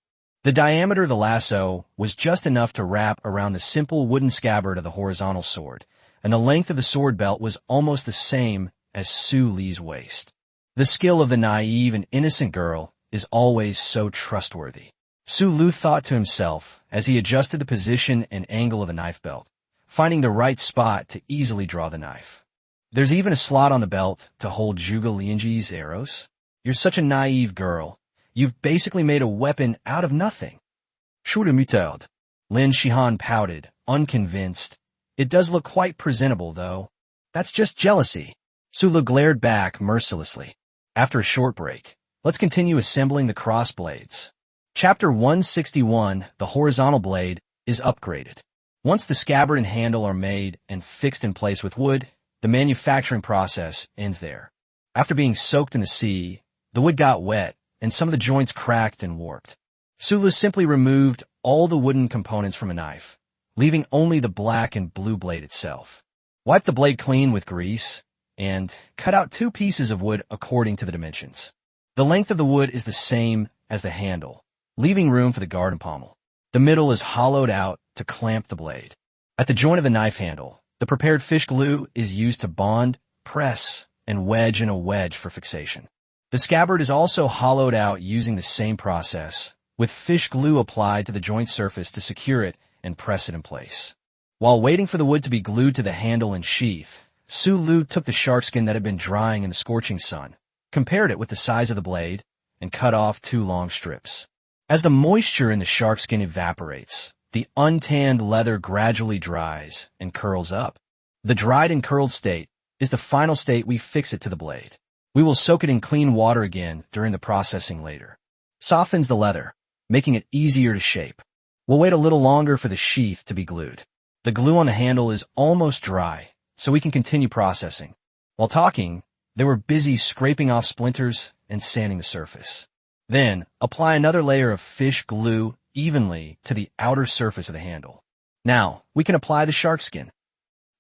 The diameter of the lasso was just enough to wrap around the simple wooden scabbard of the horizontal sword, and the length of the sword belt was almost the same as Su Li's waist. The skill of the naive and innocent girl is always so trustworthy. Su Lu thought to himself as he adjusted the position and angle of the knife belt, finding the right spot to easily draw the knife. There's even a slot on the belt to hold Zhuge Lianji's arrows. You're such a naive girl. You've basically made a weapon out of nothing. Showdown. Lin Shihan pouted, unconvinced. It does look quite presentable, though. That's just jealousy. Su Lu glared back mercilessly. After a short break, let's continue assembling the cross blades. Chapter 161, the horizontal blade, is upgraded. Once the scabbard and handle are made and fixed in place with wood, the manufacturing process ends there. After being soaked in the sea, the wood got wet, and some of the joints cracked and warped. Su Lu simply removed all the wooden components from a knife, leaving only the black and blue blade itself. Wipe the blade clean with grease, and cut out 2 pieces of wood according to the dimensions. The length of the wood is the same as the handle, leaving room for the garden pommel. The middle is hollowed out to clamp the blade. At the joint of the knife handle, the prepared fish glue is used to bond, press, and wedge in a wedge for fixation. The scabbard is also hollowed out using the same process, with fish glue applied to the joint surface to secure it and press it in place. While waiting for the wood to be glued to the handle and sheath, Su Lu took the shark skin that had been drying in the scorching sun, compared it with the size of the blade, and cut off 2 long strips. As the moisture in the shark skin evaporates, the untanned leather gradually dries and curls up. The dried and curled state is the final state we fix it to the blade. We will soak it in clean water again during the processing later. Softens the leather, making it easier to shape. We'll wait a little longer for the sheath to be glued. The glue on the handle is almost dry, so we can continue processing. While talking, they were busy scraping off splinters and sanding the surface. Then, apply another layer of fish glue evenly to the outer surface of the handle. Now, we can apply the shark skin.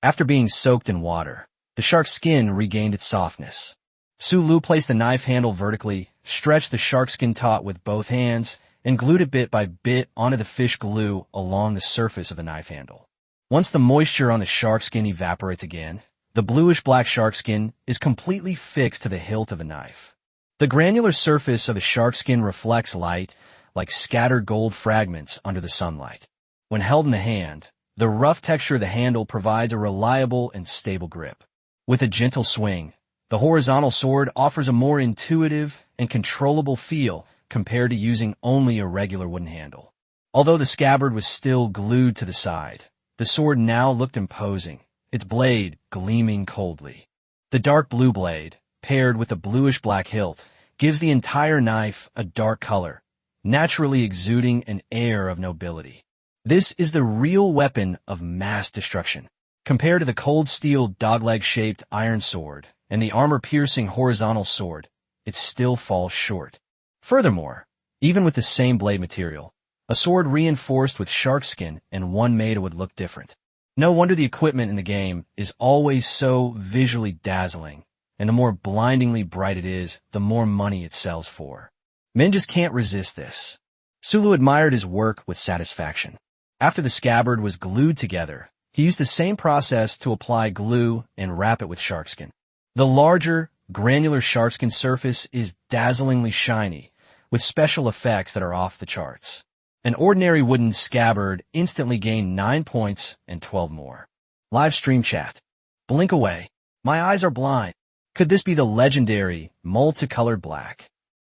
After being soaked in water, the shark skin regained its softness. Su Lu placed the knife handle vertically, stretched the shark skin taut with both hands, and glued it bit by bit onto the fish glue along the surface of the knife handle. Once the moisture on the shark skin evaporates again, the bluish-black shark skin is completely fixed to the hilt of a knife. The granular surface of the shark skin reflects light like scattered gold fragments under the sunlight. When held in the hand, the rough texture of the handle provides a reliable and stable grip. With a gentle swing, the horizontal sword offers a more intuitive and controllable feel compared to using only a regular wooden handle. Although the scabbard was still glued to the side, the sword now looked imposing, its blade gleaming coldly. The dark blue blade, paired with a bluish-black hilt, gives the entire knife a dark color, naturally exuding an air of nobility. This is the real weapon of mass destruction. Compared to the cold steel dogleg-shaped iron sword and the armor-piercing horizontal sword, it still falls short. Furthermore, even with the same blade material, a sword reinforced with shark skin and one made would look different. No wonder the equipment in the game is always so visually dazzling, and the more blindingly bright it is, the more money it sells for. Men just can't resist this. Su Lu admired his work with satisfaction. After the scabbard was glued together, he used the same process to apply glue and wrap it with sharkskin. The larger, granular sharkskin surface is dazzlingly shiny, with special effects that are off the charts. An ordinary wooden scabbard instantly gained 9 points and 12 more. Live stream chat. Blink away. My eyes are blind. Could this be the legendary, multicolored black?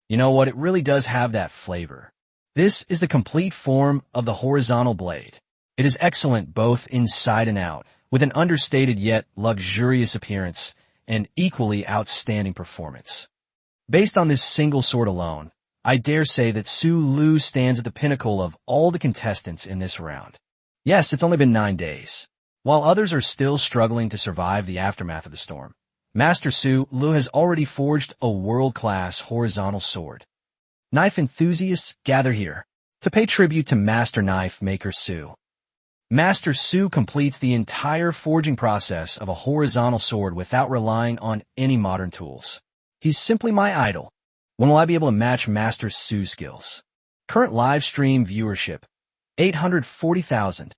You know what? It really does have that flavor. This is the complete form of the horizontal blade. It is excellent both inside and out, with an understated yet luxurious appearance and equally outstanding performance. Based on this single sword alone, I dare say that Su Lu stands at the pinnacle of all the contestants in this round. Yes, it's only been 9 days. While others are still struggling to survive the aftermath of the storm, Master Su Lu has already forged a world-class horizontal sword. Knife enthusiasts, gather here to pay tribute to Master Knife Maker Su. Master Su completes the entire forging process of a horizontal sword without relying on any modern tools. He's simply my idol. When will I be able to match Master Su's skills? Current live stream viewership, 840,000.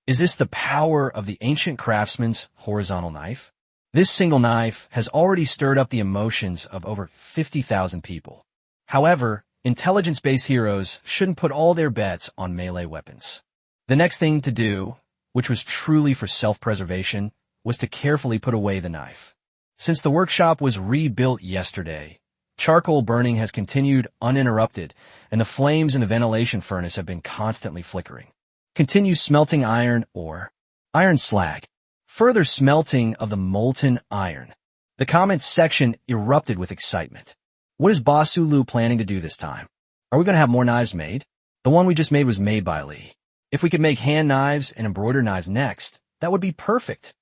Is this the power of the ancient craftsman's horizontal knife? This single knife has already stirred up the emotions of over 50,000 people. However, intelligence-based heroes shouldn't put all their bets on melee weapons. The next thing to do, which was truly for self-preservation, was to carefully put away the knife. Since the workshop was rebuilt yesterday, charcoal burning has continued uninterrupted, and the flames in the ventilation furnace have been constantly flickering. Continue smelting iron ore. Iron slag. Further smelting of the molten iron. The comments section erupted with excitement. What is Boss Sulu planning to do this time? Are we going to have more knives made? The one we just made was made by Lee. If we could make hand knives and embroider knives next, that would be perfect.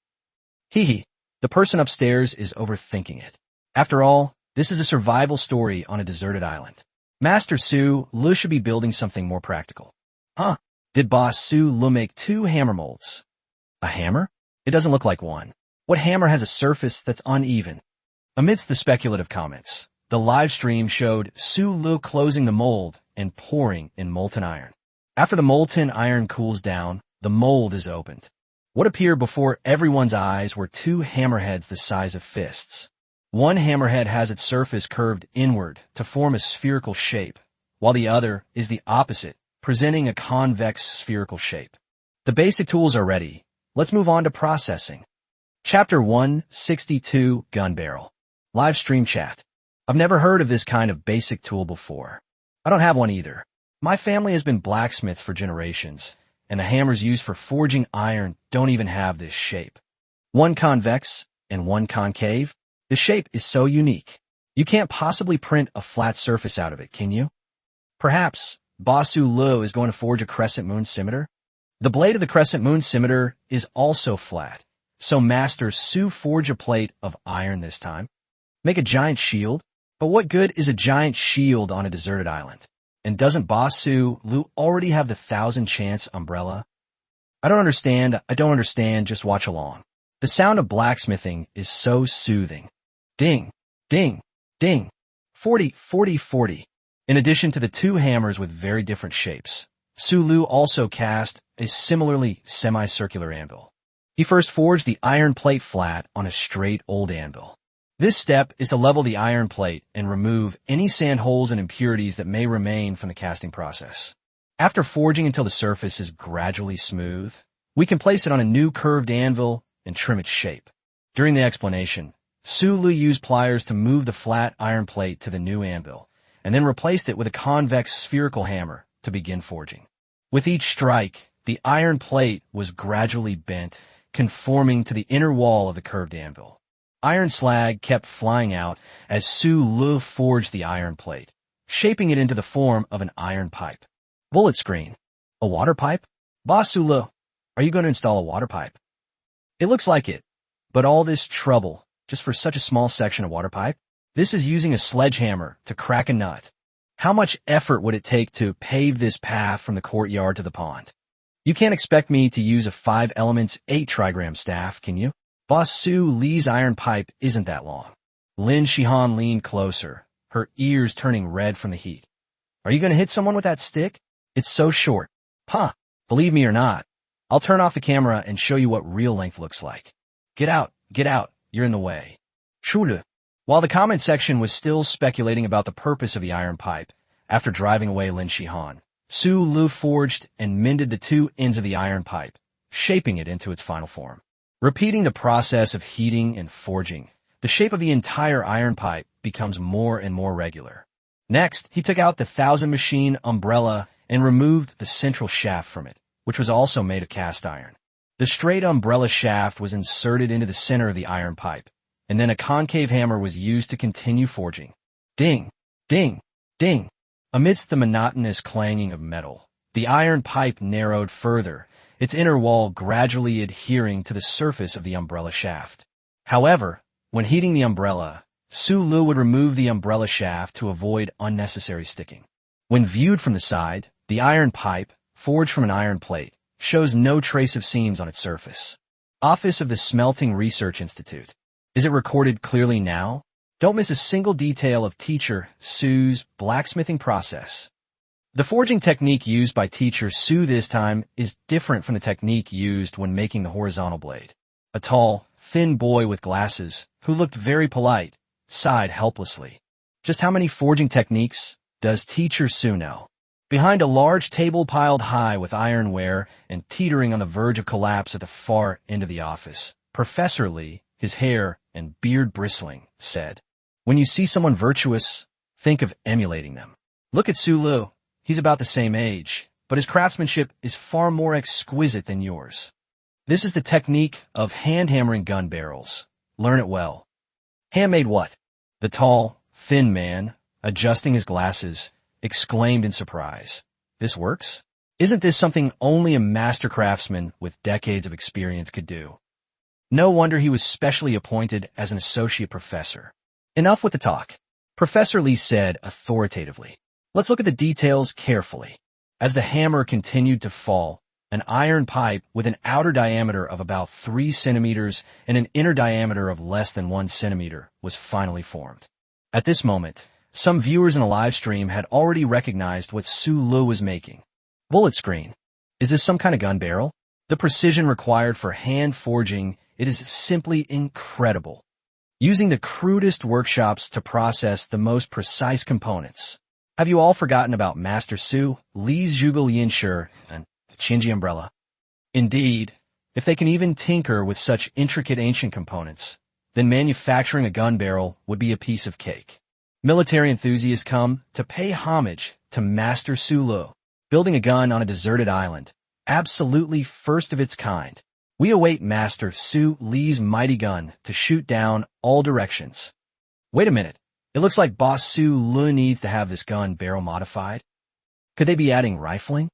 Hee hee. The person upstairs is overthinking it. After all, this is a survival story on a deserted island. Master Su Lu should be building something more practical. Huh? Did Boss Su Lu make 2 hammer molds? A hammer? It doesn't look like one. What hammer has a surface that's uneven? Amidst the speculative comments, the live stream showed Su Lu closing the mold and pouring in molten iron. After the molten iron cools down, the mold is opened. What appeared before everyone's eyes were 2 hammerheads the size of fists. One hammerhead has its surface curved inward to form a spherical shape, while the other is the opposite, presenting a convex spherical shape. The basic tools are ready. Let's move on to processing. Chapter 162, Gun Barrel. Live stream chat. I've never heard of this kind of basic tool before. I don't have one either. My family has been blacksmiths for generations, and the hammers used for forging iron don't even have this shape. One convex and one concave. The shape is so unique. You can't possibly print a flat surface out of it, can you? Perhaps Bossu Lu is going to forge a crescent moon scimitar? The blade of the crescent moon scimitar is also flat, so Master Su forge a plate of iron this time. Make a giant shield? But what good is a giant shield on a deserted island? And doesn't Bossu Lu already have the 1,000-chance umbrella? I don't understand, just watch along. The sound of blacksmithing is so soothing. Ding, ding, ding. 40, 40, 40. In addition to the 2 hammers with very different shapes, Su Lu also cast a similarly semicircular anvil. He first forged the iron plate flat on a straight old anvil. This step is to level the iron plate and remove any sand holes and impurities that may remain from the casting process. After forging until the surface is gradually smooth, we can place it on a new curved anvil and trim its shape. During the explanation, Su Lu used pliers to move the flat iron plate to the new anvil, and then replaced it with a convex spherical hammer to begin forging. With each strike, the iron plate was gradually bent, conforming to the inner wall of the curved anvil. Iron slag kept flying out as Su Lu forged the iron plate, shaping it into the form of an iron pipe. Bullet screen. A water pipe? Boss Su Lu, are you going to install a water pipe? It looks like it, but all this trouble just for such a small section of water pipe? This is using a sledgehammer to crack a nut. How much effort would it take to pave this path from the courtyard to the pond? You can't expect me to use a 5 elements 8 trigram staff, can you? Boss Su Lee's iron pipe isn't that long. Lin Shihan leaned closer, her ears turning red from the heat. Are you going to hit someone with that stick? It's so short. Huh, believe me or not, I'll turn off the camera and show you what real length looks like. Get out, you're in the way. Shulu. While the comment section was still speculating about the purpose of the iron pipe, after driving away Lin Shihan, Su Lu forged and mended the 2 ends of the iron pipe, shaping it into its final form. Repeating the process of heating and forging, the shape of the entire iron pipe becomes more and more regular. Next, he took out the 1,000 machine umbrella and removed the central shaft from it, which was also made of cast iron. The straight umbrella shaft was inserted into the center of the iron pipe, and then a concave hammer was used to continue forging. Ding, ding, ding. Amidst the monotonous clanging of metal, the iron pipe narrowed further, its inner wall gradually adhering to the surface of the umbrella shaft. However, when heating the umbrella, Su Lu would remove the umbrella shaft to avoid unnecessary sticking. When viewed from the side, the iron pipe, forged from an iron plate, shows no trace of seams on its surface. Office of the Smelting Research Institute. Is it recorded clearly now? Don't miss a single detail of Teacher Su's blacksmithing process. The forging technique used by Teacher Su this time is different from the technique used when making the horizontal blade. A tall, thin boy with glasses, who looked very polite, sighed helplessly. Just how many forging techniques does teacher Su know? Behind a large table piled high with ironware and teetering on the verge of collapse at the far end of the office, Professor Lee, his hair and beard bristling, said, "When you see someone virtuous, think of emulating them. Look at Su Lu. He's about the same age, but his craftsmanship is far more exquisite than yours. This is the technique of hand-hammering gun barrels. Learn it well." "Handmade what?" The tall, thin man, adjusting his glasses, exclaimed in surprise. "This works? Isn't this something only a master craftsman with decades of experience could do?" No wonder he was specially appointed as an associate professor. "Enough with the talk," Professor Lee said authoritatively. "Let's look at the details carefully." As the hammer continued to fall, an iron pipe with an outer diameter of about 3 centimeters and an inner diameter of less than 1 centimeter was finally formed. At this moment, some viewers in the live stream had already recognized what Su Lu was making. Bullet screen. Is this some kind of gun barrel? The precision required for hand forging, it is simply incredible. Using the crudest workshops to process the most precise components. Have you all forgotten about Master Su, Lee's Zhuge Yanshi, and Shinji umbrella? Indeed, if they can even tinker with such intricate ancient components, then manufacturing a gun barrel would be a piece of cake. Military enthusiasts come to pay homage to Master Su Lu, building a gun on a deserted island, absolutely first of its kind. We await Master Su Lee's mighty gun to shoot down all directions. Wait a minute. It looks like Boss Su Lu needs to have this gun barrel modified. Could they be adding rifling?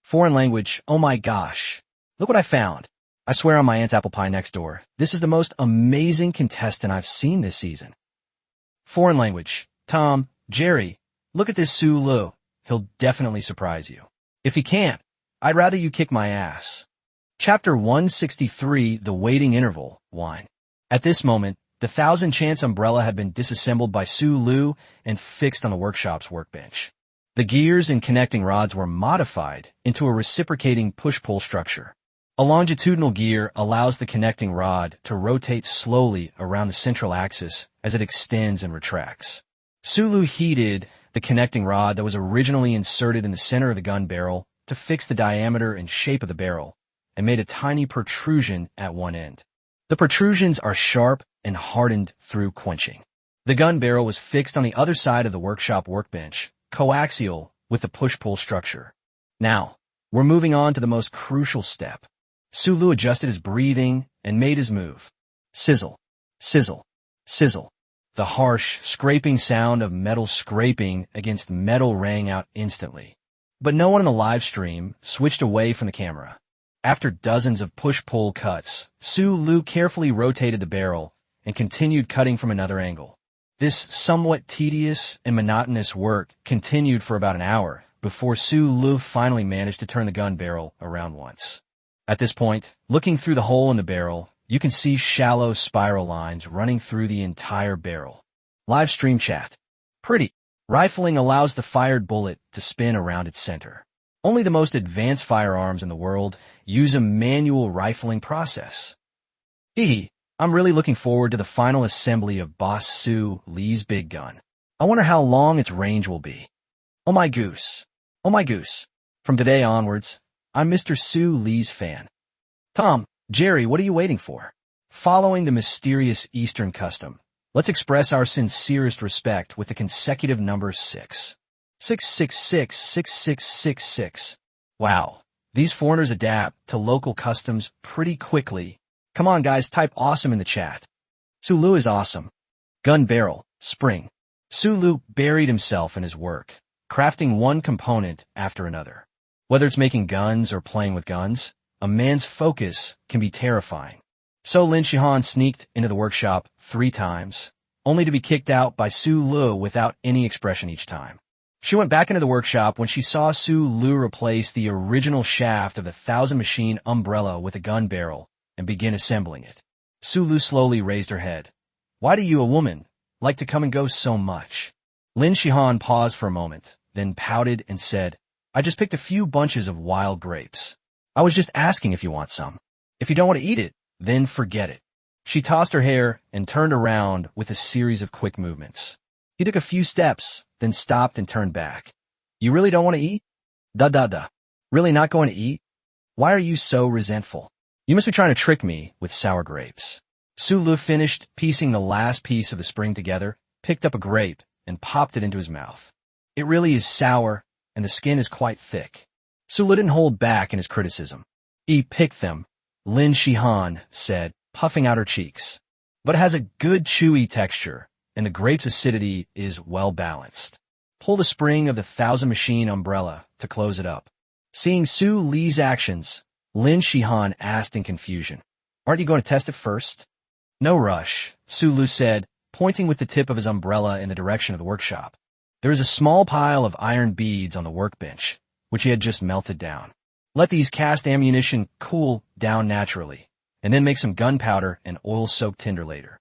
Foreign language, oh my gosh. Look what I found. I swear on my aunt's apple pie next door, this is the most amazing contestant I've seen this season. Foreign language, Tom, Jerry, look at this Su Lu. He'll definitely surprise you. If he can't, I'd rather you kick my ass. Chapter 163, The Waiting Interval, 1. At this moment, the 1,000-chance umbrella had been disassembled by Su Lu and fixed on the workshop's workbench. The gears and connecting rods were modified into a reciprocating push-pull structure. A longitudinal gear allows the connecting rod to rotate slowly around the central axis as it extends and retracts. Su Lu heated the connecting rod that was originally inserted in the center of the gun barrel to fix the diameter and shape of the barrel, and made a tiny protrusion at one end. The protrusions are sharp and hardened through quenching. The gun barrel was fixed on the other side of the workshop workbench, coaxial with the push-pull structure. Now, we're moving on to the most crucial step. Su Lu adjusted his breathing and made his move. Sizzle, sizzle, sizzle. The harsh, scraping sound of metal scraping against metal rang out instantly. But no one in the live stream switched away from the camera. After dozens of push-pull cuts, Su Lu carefully rotated the barrel and continued cutting from another angle. This somewhat tedious and monotonous work continued for about an hour before Su Lu finally managed to turn the gun barrel around once. At this point, looking through the hole in the barrel, you can see shallow spiral lines running through the entire barrel. Live stream chat. Pretty. Rifling allows the fired bullet to spin around its center. Only the most advanced firearms in the world use a manual rifling process. I'm really looking forward to the final assembly of Boss Su Lee's big gun. I wonder how long its range will be. Oh my goose. Oh my goose. From today onwards, I'm Mr. Su Lee's fan. Tom, Jerry, what are you waiting for? Following the mysterious Eastern custom, let's express our sincerest respect with the consecutive number 6. 666, 6666. Wow, these foreigners adapt to local customs pretty quickly. Come on guys, type awesome in the chat. Su Lu is awesome. Gun barrel, spring. Su Lu buried himself in his work, crafting one component after another. Whether it's making guns or playing with guns, a man's focus can be terrifying. So Lin Shihan sneaked into the workshop 3 times, only to be kicked out by Su Lu without any expression each time. She went back into the workshop when she saw Su Lu replace the original shaft of the 1,000-machine umbrella with a gun barrel and begin assembling it. Su Lu slowly raised her head. Why do you, a woman, like to come and go so much? Lin Shihan paused for a moment, then pouted and said, I just picked a few bunches of wild grapes. I was just asking if you want some. If you don't want to eat it, then forget it. She tossed her hair and turned around with a series of quick movements. He took a few steps, then stopped and turned back. You really don't want to eat? Da. Really not going to eat? Why are you so resentful? You must be trying to trick me with sour grapes. Sulu finished piecing the last piece of the spring together, picked up a grape, and popped it into his mouth. It really is sour, and the skin is quite thick. Sulu didn't hold back in his criticism. Pick them, Lin Shihan said, puffing out her cheeks. But it has a good chewy texture, and the grape's acidity is well balanced. Pull the spring of the 1000 machine umbrella to close it up. Seeing Su Li's actions, Lin Shihan asked in confusion, Aren't you going to test it first? No rush, Su Lu said, pointing with the tip of his umbrella in the direction of the workshop. There is a small pile of iron beads on the workbench, which he had just melted down. Let these cast ammunition cool down naturally, and then make some gunpowder and oil-soaked tinder later.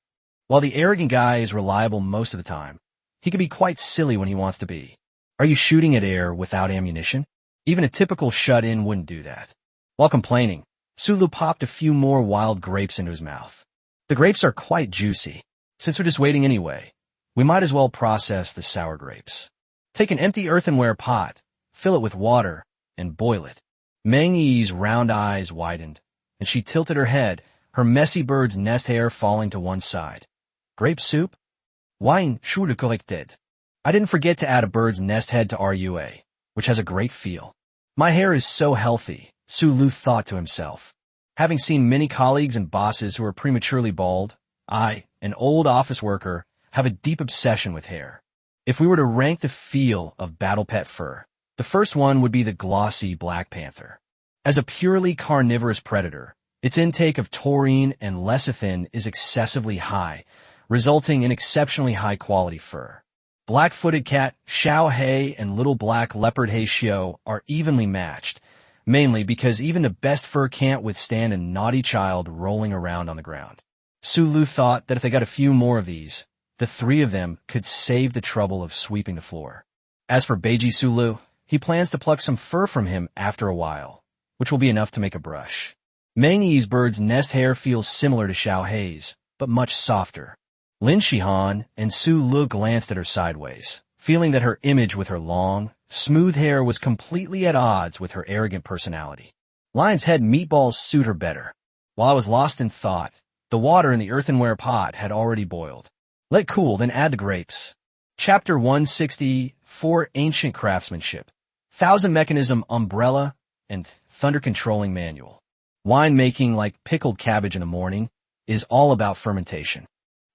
While the arrogant guy is reliable most of the time, he can be quite silly when he wants to be. Are you shooting at air without ammunition? Even a typical shut-in wouldn't do that. While complaining, Sulu popped a few more wild grapes into his mouth. The grapes are quite juicy. Since we're just waiting anyway, we might as well process the sour grapes. Take an empty earthenware pot, fill it with water, and boil it. Meng Yi's round eyes widened, and she tilted her head, her messy bird's nest hair falling to one side. Grape soup? Wine sure collected. I didn't forget to add a bird's nest head to RUA, which has a great feel. My hair is so healthy, Su Lu thought to himself. Having seen many colleagues and bosses who are prematurely bald, I, an old office worker, have a deep obsession with hair. If we were to rank the feel of battle pet fur, the first one would be the glossy black panther. As a purely carnivorous predator, its intake of taurine and lecithin is excessively high, resulting in exceptionally high-quality fur. Black-footed cat Xiao Hei and little black leopard Hei Xiao are evenly matched, mainly because even the best fur can't withstand a naughty child rolling around on the ground. Su Lu thought that if they got a few more of these, the three of them could save the trouble of sweeping the floor. As for Beiji Su Lu, he plans to pluck some fur from him after a while, which will be enough to make a brush. Meng Yi's bird's nest hair feels similar to Xiao Hei's, but much softer. Lin Shihan and Su Lu glanced at her sideways, feeling that her image with her long, smooth hair was completely at odds with her arrogant personality. Lion's head meatballs suit her better. While I was lost in thought, the water in the earthenware pot had already boiled. Let cool, then add the grapes. Chapter 164, Ancient Craftsmanship. 1000 Mechanism Umbrella and Thunder Controlling Manual. Wine making, like pickled cabbage in the morning, is all about fermentation.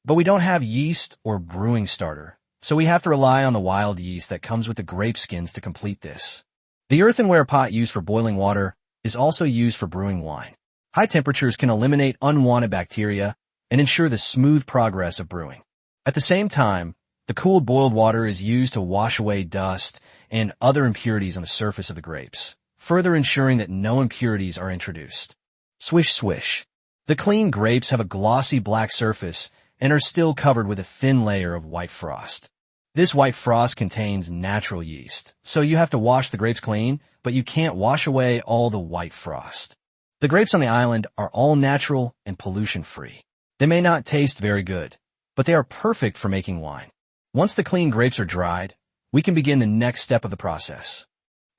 But we don't have yeast or brewing starter, so we have to rely on the wild yeast that comes with the grape skins to complete this. The earthenware pot used for boiling water is also used for brewing wine. High temperatures can eliminate unwanted bacteria and ensure the smooth progress of brewing. At the same time, the cooled boiled water is used to wash away dust and other impurities on the surface of the grapes, further ensuring that no impurities are introduced. Swish swish. The clean grapes have a glossy black surface and are still covered with a thin layer of white frost. This white frost contains natural yeast, so you have to wash the grapes clean, but you can't wash away all the white frost. The grapes on the island are all natural and pollution-free. They may not taste very good, but they are perfect for making wine. Once the clean grapes are dried, we can begin the next step of the process.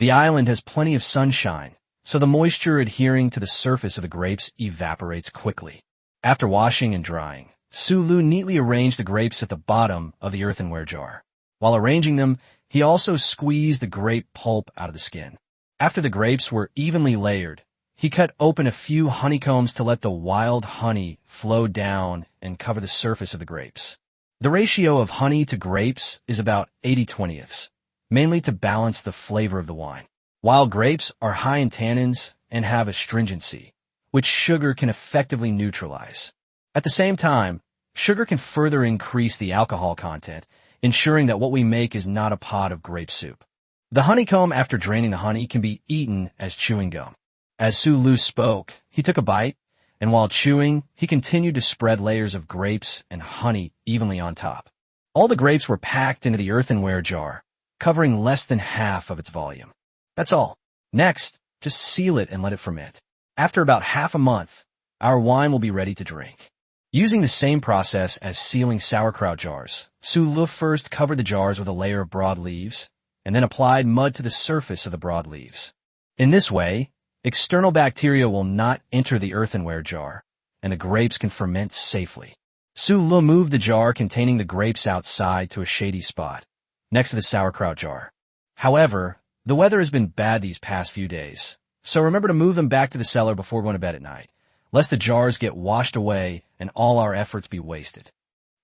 The island has plenty of sunshine, so the moisture adhering to the surface of the grapes evaporates quickly. After washing and drying, Su Lu neatly arranged the grapes at the bottom of the earthenware jar. While arranging them, he also squeezed the grape pulp out of the skin. After the grapes were evenly layered, he cut open a few honeycombs to let the wild honey flow down and cover the surface of the grapes. The ratio of honey to grapes is about 80/20, mainly to balance the flavor of the wine. Wild grapes are high in tannins and have astringency, which sugar can effectively neutralize. At the same time, sugar can further increase the alcohol content, ensuring that what we make is not a pot of grape soup. The honeycomb after draining the honey can be eaten as chewing gum. As Su Lu spoke, he took a bite, and while chewing, he continued to spread layers of grapes and honey evenly on top. All the grapes were packed into the earthenware jar, covering less than half of its volume. That's all. Next, just seal it and let it ferment. After about half a month, our wine will be ready to drink. Using the same process as sealing sauerkraut jars, Su Lu first covered the jars with a layer of broad leaves, and then applied mud to the surface of the broad leaves. In this way, external bacteria will not enter the earthenware jar, and the grapes can ferment safely. Su Lu moved the jar containing the grapes outside to a shady spot, next to the sauerkraut jar. However, the weather has been bad these past few days, so remember to move them back to the cellar before going to bed at night, lest the jars get washed away and all our efforts be wasted.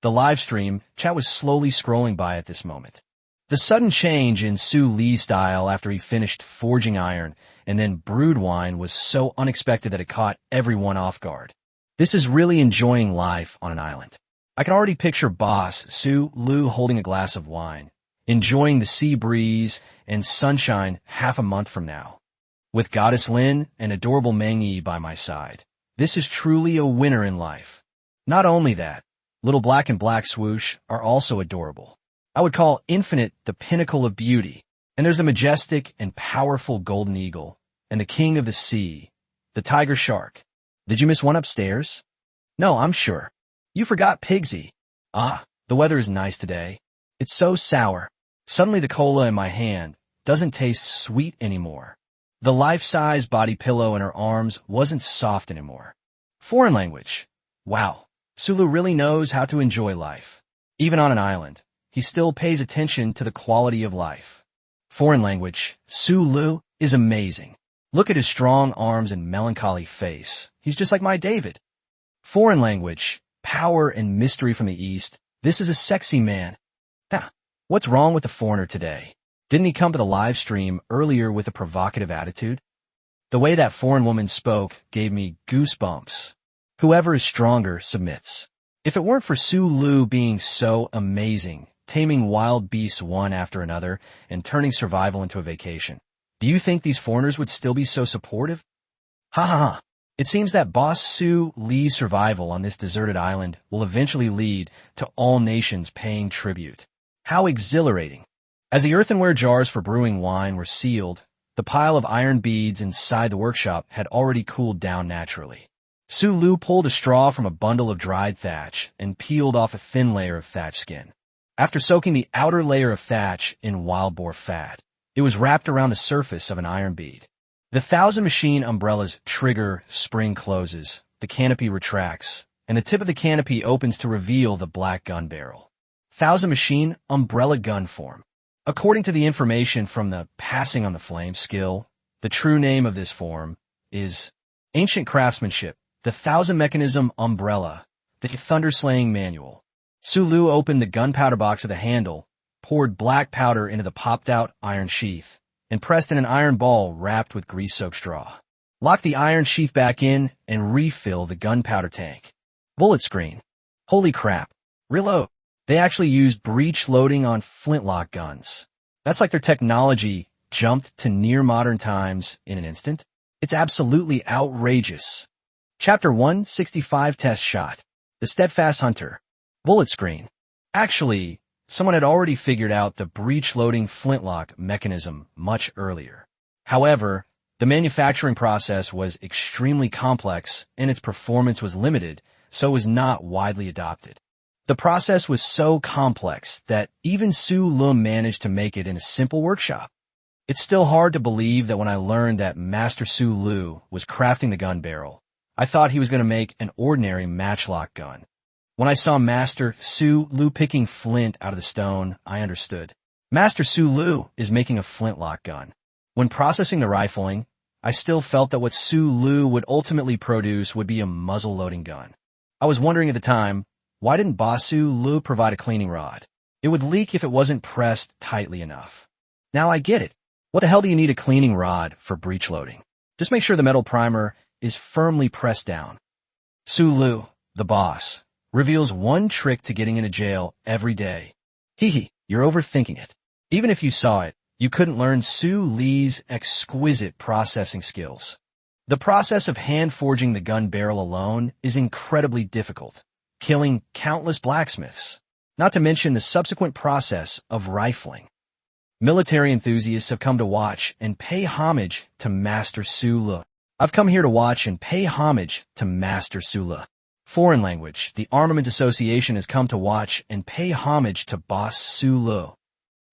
The live stream chat was slowly scrolling by at this moment. The sudden change in Su Li's style after he finished forging iron and then brewed wine was so unexpected that it caught everyone off guard. This is really enjoying life on an island. I can already picture boss Su Lu holding a glass of wine, enjoying the sea breeze and sunshine half a month from now. With Goddess Lin and adorable Meng by my side, this is truly a winner in life. Not only that, little black and black swoosh are also adorable. I would call Infinite the pinnacle of beauty, and there's a majestic and powerful golden eagle, and the king of the sea, the tiger shark. Did you miss one upstairs? No, I'm sure. You forgot Pigsy. Ah, the weather is nice today. It's so sour. Suddenly the cola in my hand doesn't taste sweet anymore. The life-size body pillow in her arms wasn't soft anymore. Foreign language. Wow, Sulu really knows how to enjoy life. Even on an island, he still pays attention to the quality of life. Foreign language. Sulu is amazing. Look at his strong arms and melancholy face. He's just like my David. Foreign language. Power and mystery from the East. This is a sexy man. Now, what's wrong with the foreigner today? Didn't he come to the live stream earlier with a provocative attitude? The way that foreign woman spoke gave me goosebumps. Whoever is stronger submits. If it weren't for Su Lu being so amazing, taming wild beasts one after another and turning survival into a vacation, do you think these foreigners would still be so supportive? Ha ha ha. It seems that Boss Su Li's survival on this deserted island will eventually lead to all nations paying tribute. How exhilarating. As the earthenware jars for brewing wine were sealed, the pile of iron beads inside the workshop had already cooled down naturally. Su Lu pulled a straw from a bundle of dried thatch and peeled off a thin layer of thatch skin. After soaking the outer layer of thatch in wild boar fat, it was wrapped around the surface of an iron bead. The 1000-machine umbrella's trigger spring closes, the canopy retracts, and the tip of the canopy opens to reveal the black gun barrel. 1000-machine umbrella gun form. According to the information from the Passing on the Flame skill, the true name of this form is Ancient Craftsmanship, the 1000-mechanism umbrella, the Thunder-Slaying Manual. Su Lu opened the gunpowder box of the handle, poured black powder into the popped-out iron sheath, and pressed in an iron ball wrapped with grease-soaked straw. Lock the iron sheath back in and refill the gunpowder tank. Bullet screen. Holy crap. Reload. They actually used breech loading on flintlock guns. That's like their technology jumped to near modern times in an instant. It's absolutely outrageous. Chapter 165 Test Shot. The Steadfast Hunter. Bullet screen. Actually, someone had already figured out the breech loading flintlock mechanism much earlier. However, the manufacturing process was extremely complex and its performance was limited, so it was not widely adopted. The process was so complex that even Su Lum managed to make it in a simple workshop. It's still hard to believe that when I learned that Master Su Lu was crafting the gun barrel, I thought he was going to make an ordinary matchlock gun. When I saw Master Su Lu picking flint out of the stone, I understood. Master Su Lu is making a flintlock gun. When processing the rifling, I still felt that what Su Lu would ultimately produce would be a muzzle-loading gun. I was wondering at the time, why didn't Basu Lu provide a cleaning rod? It would leak if it wasn't pressed tightly enough. Now I get it. What the hell do you need a cleaning rod for breech loading? Just make sure the metal primer is firmly pressed down. Su Lu, the boss, reveals one trick to getting into jail every day. Hee, you're overthinking it. Even if you saw it, you couldn't learn Su Li's exquisite processing skills. The process of hand forging the gun barrel alone is incredibly difficult, killing countless blacksmiths, not to mention the subsequent process of rifling. Military enthusiasts have come to watch and pay homage to Master Su Lu. I've come here to watch and pay homage to Master Su Lu. Foreign language, the Armaments Association has come to watch and pay homage to Boss Su Lu.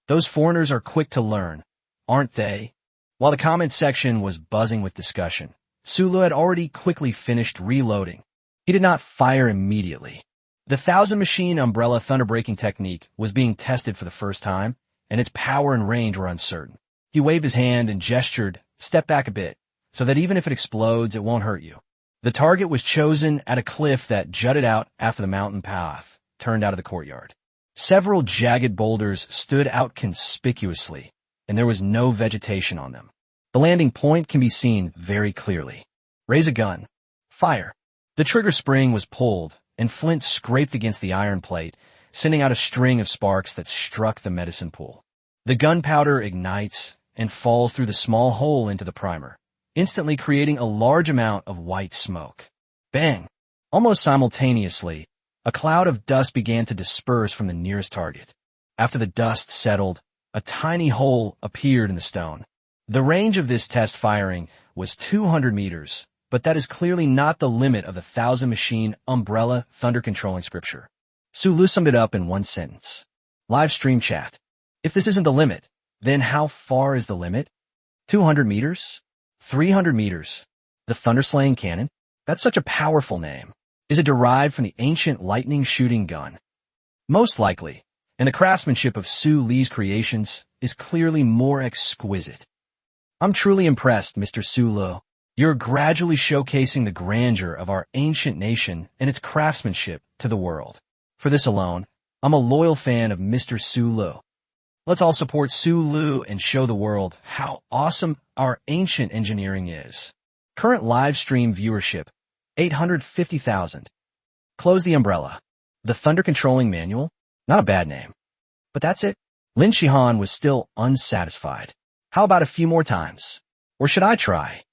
Those foreigners are quick to learn, aren't they? While the comment section was buzzing with discussion, Su Lu had already quickly finished reloading. He did not fire immediately. The 1,000-machine umbrella thunder-breaking technique was being tested for the first time, and its power and range were uncertain. He waved his hand and gestured, "Step back a bit, so that even if it explodes, it won't hurt you." The target was chosen at a cliff that jutted out after the mountain path turned out of the courtyard. Several jagged boulders stood out conspicuously, and there was no vegetation on them. The landing point can be seen very clearly. Raise a gun. Fire. The trigger spring was pulled, and flint scraped against the iron plate, sending out a string of sparks that struck the medicine pool. The gunpowder ignites and falls through the small hole into the primer, instantly creating a large amount of white smoke. Bang! Almost simultaneously, a cloud of dust began to disperse from the nearest target. After the dust settled, a tiny hole appeared in the stone. The range of this test firing was 200 meters, but that is clearly not the limit of the 1,000-machine umbrella thunder-controlling scripture. Su Lu summed it up in one sentence. Live stream chat. If this isn't the limit, then how far is the limit? 200 meters? 300 meters? The thunder-slaying cannon? That's such a powerful name. Is it derived from the ancient lightning-shooting gun? Most likely, and the craftsmanship of Su Li's creations is clearly more exquisite. I'm truly impressed, Mr. Su Lu. You're gradually showcasing the grandeur of our ancient nation and its craftsmanship to the world. For this alone, I'm a loyal fan of Mr. Su Lu. Let's all support Su Lu and show the world how awesome our ancient engineering is. Current live stream viewership, 850,000. Close the umbrella. The Thunder Controlling Manual? Not a bad name. But that's it. Lin Shihan was still unsatisfied. How about a few more times? Or should I try?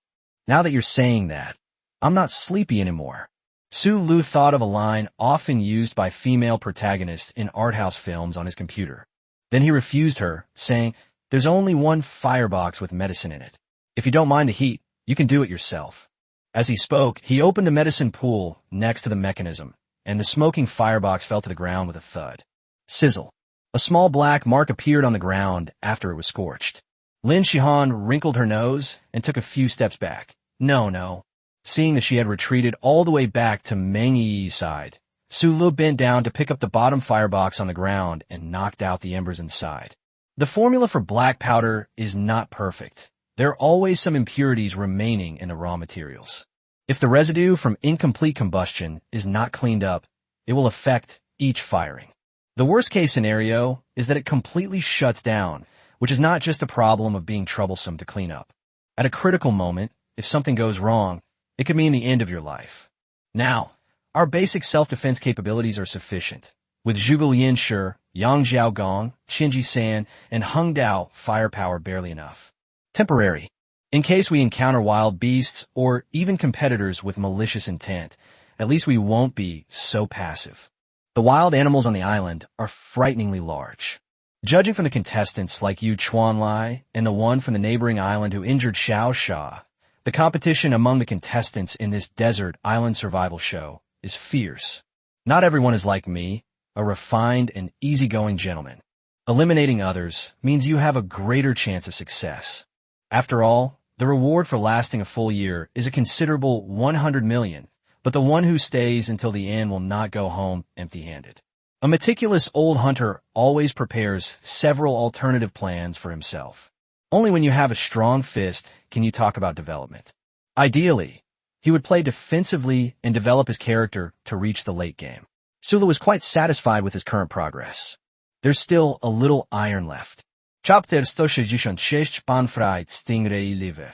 Now that you're saying that, I'm not sleepy anymore. Su Lu thought of a line often used by female protagonists in art house films on his computer. Then he refused her, saying, "There's only one firebox with medicine in it. If you don't mind the heat, you can do it yourself." As he spoke, he opened the medicine pool next to the mechanism, and the smoking firebox fell to the ground with a thud. Sizzle. A small black mark appeared on the ground after it was scorched. Lin Shihan wrinkled her nose and took a few steps back. No. Seeing that she had retreated all the way back to Meng Yi's side, Su Lu bent down to pick up the bottom firebox on the ground and knocked out the embers inside. The formula for black powder is not perfect. There are always some impurities remaining in the raw materials. If the residue from incomplete combustion is not cleaned up, it will affect each firing. The worst-case scenario is that it completely shuts down, which is not just a problem of being troublesome to clean up. At a critical moment, if something goes wrong, it could mean the end of your life. Now, our basic self-defense capabilities are sufficient. With Zhuge Lianshi, Yang Xiaogong, Qin Ji San, and Hung Dao, firepower barely enough. Temporary. In case we encounter wild beasts or even competitors with malicious intent, at least we won't be so passive. The wild animals on the island are frighteningly large. Judging from the contestants like Yu Chuanlai and the one from the neighboring island who injured Xiao Sha, the competition among the contestants in this desert island survival show is fierce. Not everyone is like me, a refined and easygoing gentleman. Eliminating others means you have a greater chance of success. After all, the reward for lasting a full year is a considerable 100 million, but the one who stays until the end will not go home empty-handed. A meticulous old hunter always prepares several alternative plans for himself. Only when you have a strong fist can you talk about development. Ideally, he would play defensively and develop his character to reach the late game. Su Lu was quite satisfied with his current progress. There's still a little iron left. Chapter 166 Banfrei Stingray Liver.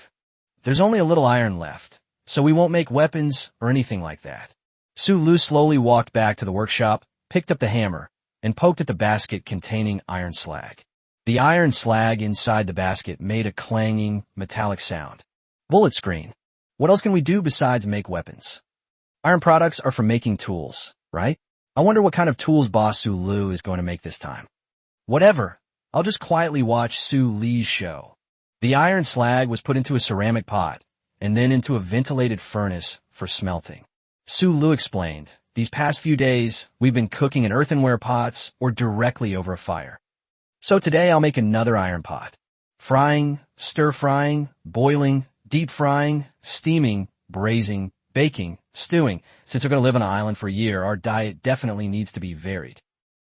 There's only a little iron left, so we won't make weapons or anything like that. Su Lu slowly walked back to the workshop, picked up the hammer, and poked at the basket containing iron slag. The iron slag inside the basket made a clanging, metallic sound. Bullet screen. What else can we do besides make weapons? Iron products are for making tools, right? I wonder what kind of tools Boss Su Lu is going to make this time. Whatever. I'll just quietly watch Su Li's show. The iron slag was put into a ceramic pot, and then into a ventilated furnace for smelting. Su Lu explained, these past few days, we've been cooking in earthenware pots or directly over a fire. So today I'll make another iron pot. Frying, stir-frying, boiling, deep frying, steaming, braising, baking, stewing. Since we're going to live on an island for a year, our diet definitely needs to be varied.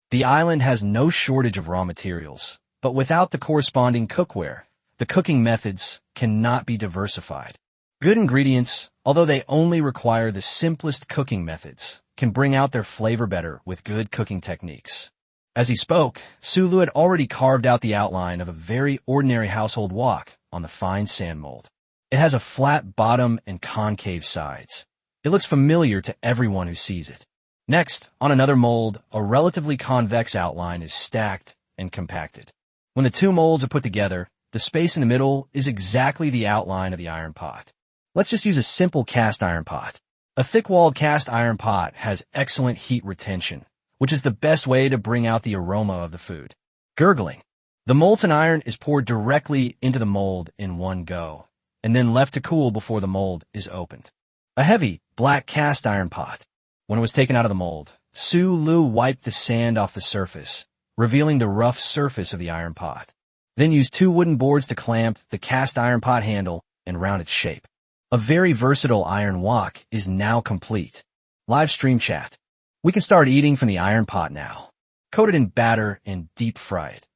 The island has no shortage of raw materials, but without the corresponding cookware, the cooking methods cannot be diversified. Good ingredients, although they only require the simplest cooking methods, can bring out their flavor better with good cooking techniques. As he spoke, Sulu had already carved out the outline of a very ordinary household wok on the fine sand mold. It has a flat bottom and concave sides. It looks familiar to everyone who sees it. Next, on another mold, a relatively convex outline is stacked and compacted. When the two molds are put together, the space in the middle is exactly the outline of the iron pot. Let's just use a simple cast iron pot. A thick-walled cast iron pot has excellent heat retention, which is the best way to bring out the aroma of the food. Gurgling. The molten iron is poured directly into the mold in one go, and then left to cool before the mold is opened. A heavy, black cast iron pot. When it was taken out of the mold, Sulu wiped the sand off the surface, revealing the rough surface of the iron pot. Then used two wooden boards to clamp the cast iron pot handle and round its shape. A very versatile iron wok is now complete. Live stream chat. We can start eating from the iron pot now. Coated in batter and deep fried.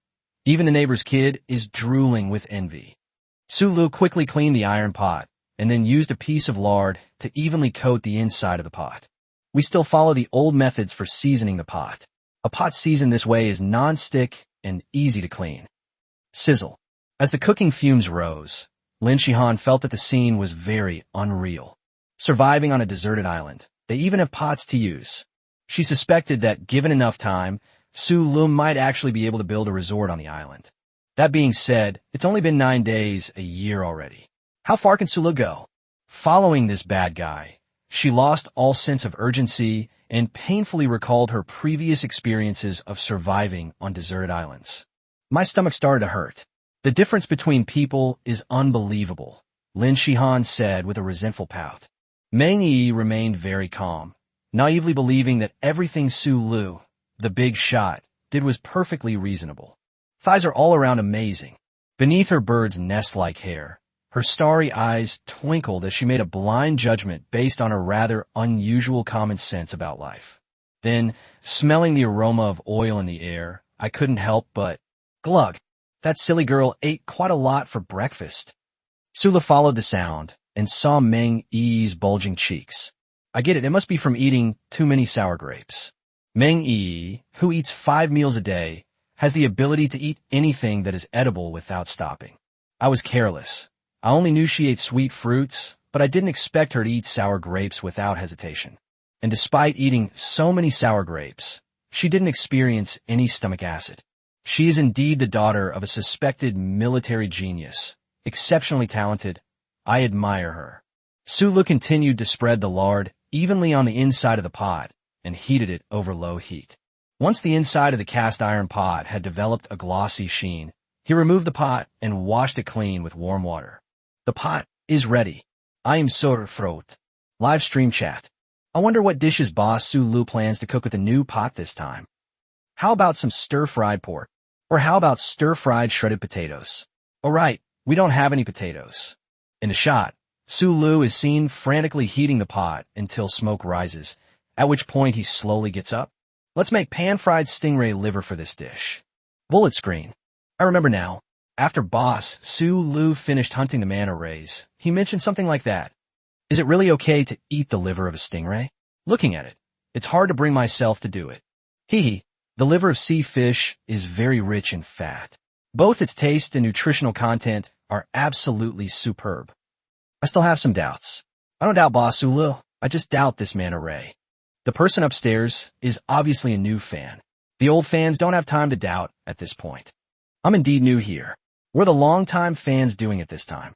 Even the neighbor's kid is drooling with envy. Sulu quickly cleaned the iron pot and then used a piece of lard to evenly coat the inside of the pot. We still follow the old methods for seasoning the pot. A pot seasoned this way is non-stick and easy to clean. Sizzle. As the cooking fumes rose, Lin Shihan felt that the scene was very unreal. Surviving on a deserted island, they even have pots to use. She suspected that, given enough time, Sulu might actually be able to build a resort on the island. That being said, it's only been 9 days, a year already. How far can Sulu go? Following this bad guy, she lost all sense of urgency and painfully recalled her previous experiences of surviving on deserted islands. My stomach started to hurt. The difference between people is unbelievable, Lin Shihan said with a resentful pout. Meng Yi remained very calm, naively believing that everything Sulu, the big shot, did was perfectly reasonable. Thighs are all around amazing. Beneath her bird's nest-like hair, her starry eyes twinkled as she made a blind judgment based on her rather unusual common sense about life. Then, smelling the aroma of oil in the air, I couldn't help but, glug. That silly girl ate quite a lot for breakfast. Sulu followed the sound and saw Meng Yi's bulging cheeks. I get it must be from eating too many sour grapes. Meng Yi, who eats 5 meals a day, has the ability to eat anything that is edible without stopping. I was careless. I only knew she ate sweet fruits, but I didn't expect her to eat sour grapes without hesitation. And despite eating so many sour grapes, she didn't experience any stomach acid. She is indeed the daughter of a suspected military genius, exceptionally talented. I admire her. Sulu continued to spread the lard evenly on the inside of the pot and heated it over low heat. Once the inside of the cast iron pot had developed a glossy sheen, he removed the pot and washed it clean with warm water. The pot is ready. I am so froth. Live stream chat. I wonder what dishes boss Sulu plans to cook with a new pot this time. How about some stir-fried pork? Or how about stir-fried shredded potatoes? Oh right, we don't have any potatoes. In a shot, Sulu is seen frantically heating the pot until smoke rises, at which point he slowly gets up. Let's make pan-fried stingray liver for this dish. Bullet screen. I remember now. After boss Sulu finished hunting the manta rays, he mentioned something like that. Is it really okay to eat the liver of a stingray? Looking at it, it's hard to bring myself to do it. Hee hee. The liver of sea fish is very rich in fat. Both its taste and nutritional content are absolutely superb. I still have some doubts. I don't doubt Boss Sulu. I just doubt this manta ray. The person upstairs is obviously a new fan. The old fans don't have time to doubt at this point. I'm indeed new here. We're the longtime fans doing it this time.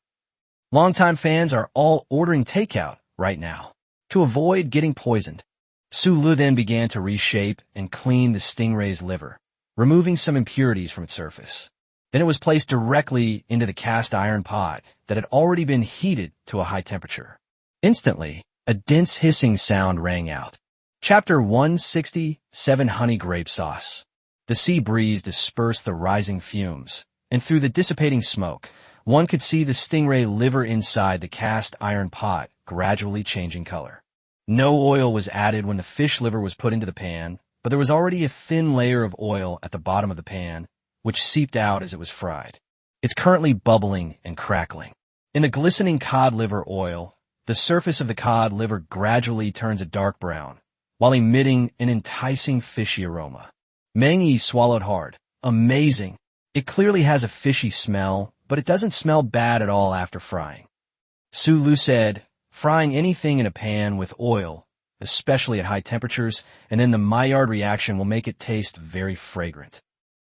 Longtime fans are all ordering takeout right now to avoid getting poisoned. Sulu then began to reshape and clean the stingray's liver, removing some impurities from its surface. Then it was placed directly into the cast iron pot that had already been heated to a high temperature. Instantly, a dense hissing sound rang out. Chapter 167 Honey Grape Sauce. The sea breeze dispersed the rising fumes, and through the dissipating smoke, one could see the stingray liver inside the cast iron pot gradually changing color. No oil was added when the fish liver was put into the pan, but there was already a thin layer of oil at the bottom of the pan, which seeped out as it was fried. It's currently bubbling and crackling. In the glistening cod liver oil, the surface of the cod liver gradually turns a dark brown, while emitting an enticing fishy aroma. Manhwa swallowed hard. Amazing. It clearly has a fishy smell, but it doesn't smell bad at all after frying. Sulu said, frying anything in a pan with oil, especially at high temperatures, and then the Maillard reaction will make it taste very fragrant.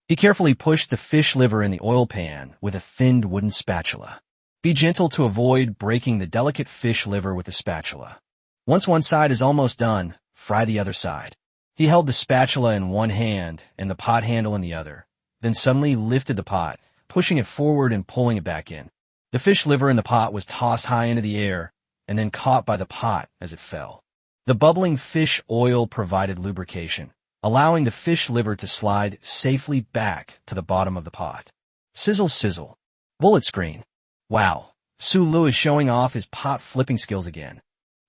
He carefully pushed the fish liver in the oil pan with a thinned wooden spatula. Be gentle to avoid breaking the delicate fish liver with the spatula. Once one side is almost done, fry the other side. He held the spatula in one hand and the pot handle in the other, then suddenly lifted the pot, pushing it forward and pulling it back in. The fish liver in the pot was tossed high into the air and then caught by the pot as it fell. The bubbling fish oil provided lubrication, allowing the fish liver to slide safely back to the bottom of the pot. Sizzle, sizzle. Bullet screen. Wow, Sulu is showing off his pot flipping skills again.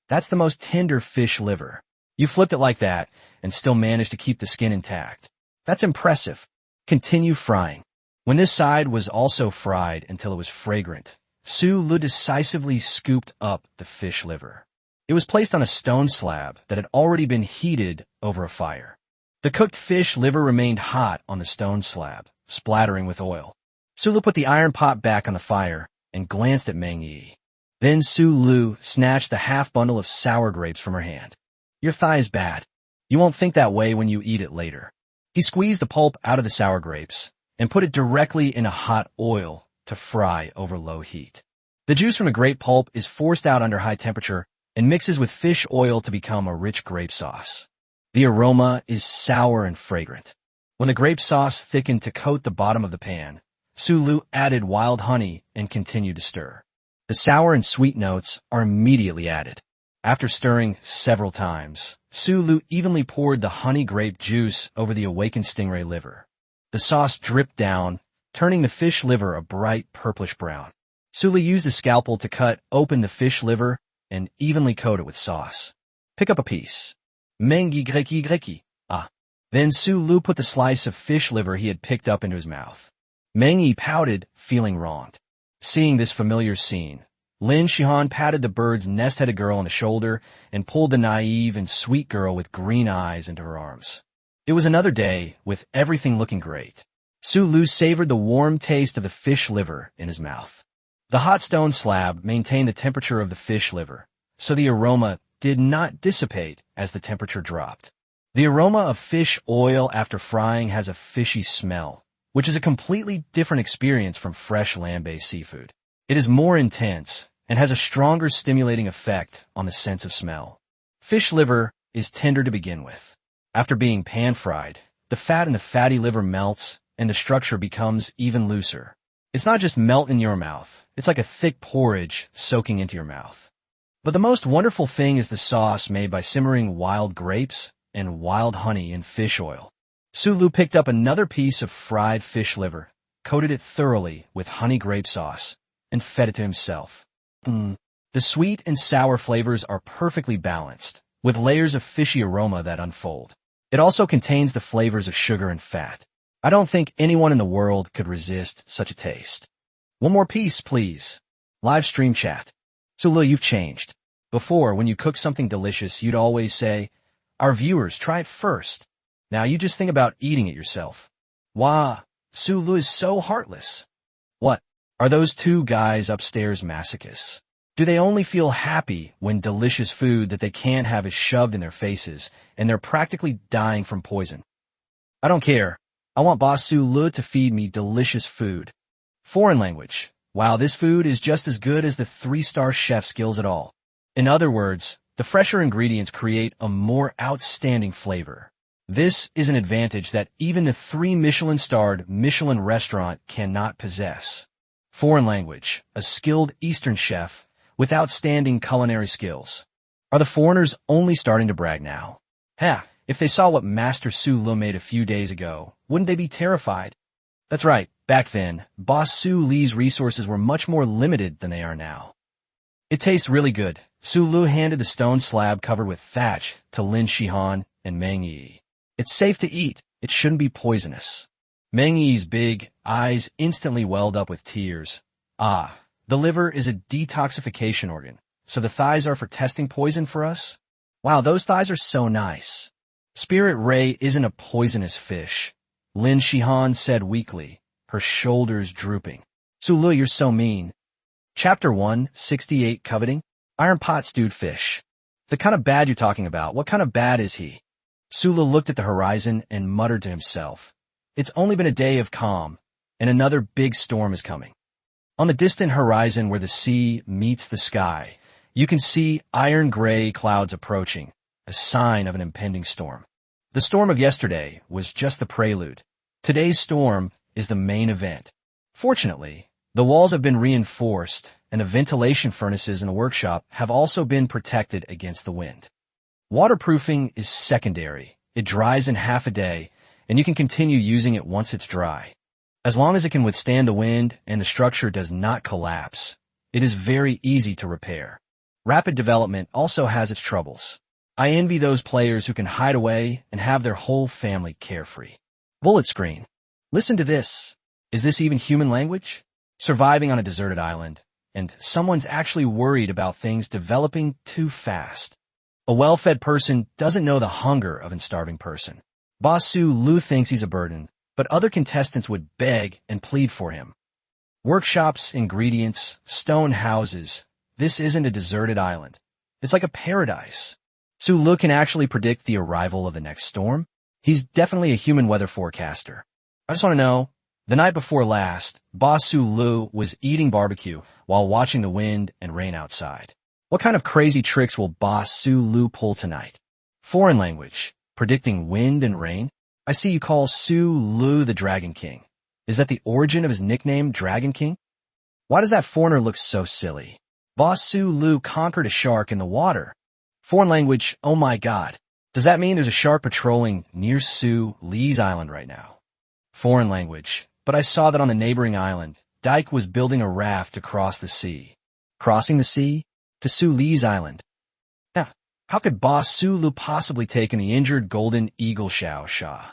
That's the most tender fish liver. You flipped it like that and still managed to keep the skin intact. That's impressive. Continue frying. When this side was also fried until it was fragrant, Sulu decisively scooped up the fish liver. It was placed on a stone slab that had already been heated over a fire. The cooked fish liver remained hot on the stone slab, splattering with oil. Sulu put the iron pot back on the fire and glanced at Manhwa. Then Sulu snatched the half bundle of sour grapes from her hand. Your thigh is bad. You won't think that way when you eat it later. He squeezed the pulp out of the sour grapes and put it directly in a hot oil to fry over low heat. The juice from the grape pulp is forced out under high temperature and mixes with fish oil to become a rich grape sauce. The aroma is sour and fragrant. When the grape sauce thickened to coat the bottom of the pan, Sulu added wild honey and continued to stir. The sour and sweet notes are immediately added. After stirring several times, Sulu evenly poured the honey grape juice over the awakened stingray liver. The sauce dripped down, turning the fish liver a bright purplish brown. Sulu used a scalpel to cut open the fish liver and evenly coat it with sauce. Pick up a piece. Mengi greki greki. Ah. Then Sulu put the slice of fish liver he had picked up into his mouth. Manhwa pouted, feeling wronged. Seeing this familiar scene, Lin Shihan patted the bird's nest-headed girl on the shoulder and pulled the naive and sweet girl with green eyes into her arms. It was another day, with everything looking great. Sulu savored the warm taste of the fish liver in his mouth. The hot stone slab maintained the temperature of the fish liver, so the aroma did not dissipate as the temperature dropped. The aroma of fish oil after frying has a fishy smell, which is a completely different experience from fresh land-based seafood. It is more intense and has a stronger stimulating effect on the sense of smell. Fish liver is tender to begin with. After being pan-fried, the fat in the fatty liver melts and the structure becomes even looser. It's not just melt in your mouth, it's like a thick porridge soaking into your mouth. But the most wonderful thing is the sauce made by simmering wild grapes and wild honey in fish oil. Sulu picked up another piece of fried fish liver, coated it thoroughly with honey grape sauce, and fed it to himself. The sweet and sour flavors are perfectly balanced, with layers of fishy aroma that unfold. It also contains the flavors of sugar and fat. I don't think anyone in the world could resist such a taste. One more piece, please. Live stream chat. Sulu, you've changed. Before, when you cook something delicious, you'd always say, "Our viewers, try it first." Now you just think about eating it yourself. Wow, Sulu is so heartless. What? Are those two guys upstairs masochists? Do they only feel happy when delicious food that they can't have is shoved in their faces and they're practically dying from poison? I don't care. I want Boss Sulu to feed me delicious food. Foreign language. Wow, this food is just as good as the 3-star chef skills at all. In other words, the fresher ingredients create a more outstanding flavor. This is an advantage that even the 3 Michelin-starred Michelin restaurant cannot possess. Foreign language, a skilled Eastern chef with outstanding culinary skills. Are the foreigners only starting to brag now? If they saw what Master Su Lu made a few days ago, wouldn't they be terrified? That's right, back then, Boss Su Li's resources were much more limited than they are now. It tastes really good. Su Lu handed the stone slab covered with thatch to Lin Shihan and Meng Yi. It's safe to eat. It shouldn't be poisonous. Meng Yi's big eyes instantly welled up with tears. Ah, the liver is a detoxification organ, so the thighs are for testing poison for us? Wow, those thighs are so nice. Spirit Ray isn't a poisonous fish, Lin Shihan said weakly, her shoulders drooping. Su Lu, you're so mean. Chapter 168 Coveting? Iron pot stewed fish. The kind of bad you're talking about, what kind of bad is he? Su Lu looked at the horizon and muttered to himself. It's only been a day of calm, and another big storm is coming. On the distant horizon where the sea meets the sky, you can see iron-gray clouds approaching, a sign of an impending storm. The storm of yesterday was just the prelude. Today's storm is the main event. Fortunately, the walls have been reinforced, and the ventilation furnaces in the workshop have also been protected against the wind. Waterproofing is secondary. It dries in half a day, and you can continue using it once it's dry. As long as it can withstand the wind and the structure does not collapse, it is very easy to repair. Rapid development also has its troubles. I envy those players who can hide away and have their whole family carefree. Bullet screen. Listen to this. Is this even human language? Surviving on a deserted island, and someone's actually worried about things developing too fast. A well-fed person doesn't know the hunger of a starving person. Boss Su Lu thinks he's a burden, but other contestants would beg and plead for him. Workshops, ingredients, stone houses. This isn't a deserted island. It's like a paradise. Su Lu can actually predict the arrival of the next storm. He's definitely a human weather forecaster. I just want to know, the night before last, Boss Su Lu was eating barbecue while watching the wind and rain outside. What kind of crazy tricks will Boss Su Lu pull tonight? Foreign language, predicting wind and rain? I see you call Su Lu the Dragon King. Is that the origin of his nickname, Dragon King? Why does that foreigner look so silly? Boss Su Lu conquered a shark in the water. Foreign language, oh my god. Does that mean there's a shark patrolling near Su Li's island right now? Foreign language, but I saw that on the neighboring island, Dyke was building a raft to cross the sea. Crossing the sea? To Su Li's island. Now, how could Boss Su Lu possibly take in the injured golden eagle Xiao Sha?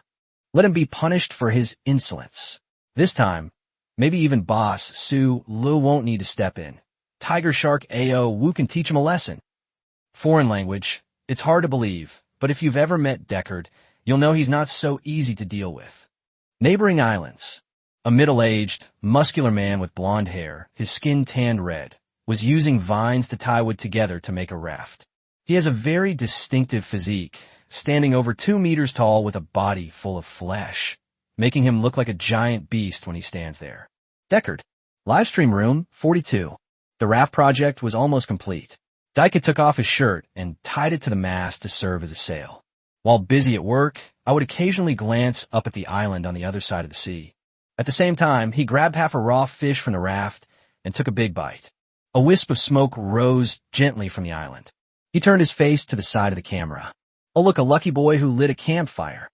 Let him be punished for his insolence. This time, maybe even Boss Su Lu won't need to step in. Tiger Shark A.O. Wu can teach him a lesson. Foreign language. It's hard to believe, but if you've ever met Deckard, you'll know he's not so easy to deal with. Neighboring islands. A middle-aged, muscular man with blonde hair, his skin tanned red, was using vines to tie wood together to make a raft. He has a very distinctive physique, standing over 2 meters tall with a body full of flesh, making him look like a giant beast when he stands there. Deckard. Livestream room 42. The raft project was almost complete. Dyke took off his shirt and tied it to the mast to serve as a sail. While busy at work, I would occasionally glance up at the island on the other side of the sea. At the same time, he grabbed half a raw fish from the raft and took a big bite. A wisp of smoke rose gently from the island. He turned his face to the side of the camera. Oh look, a lucky boy who lit a campfire.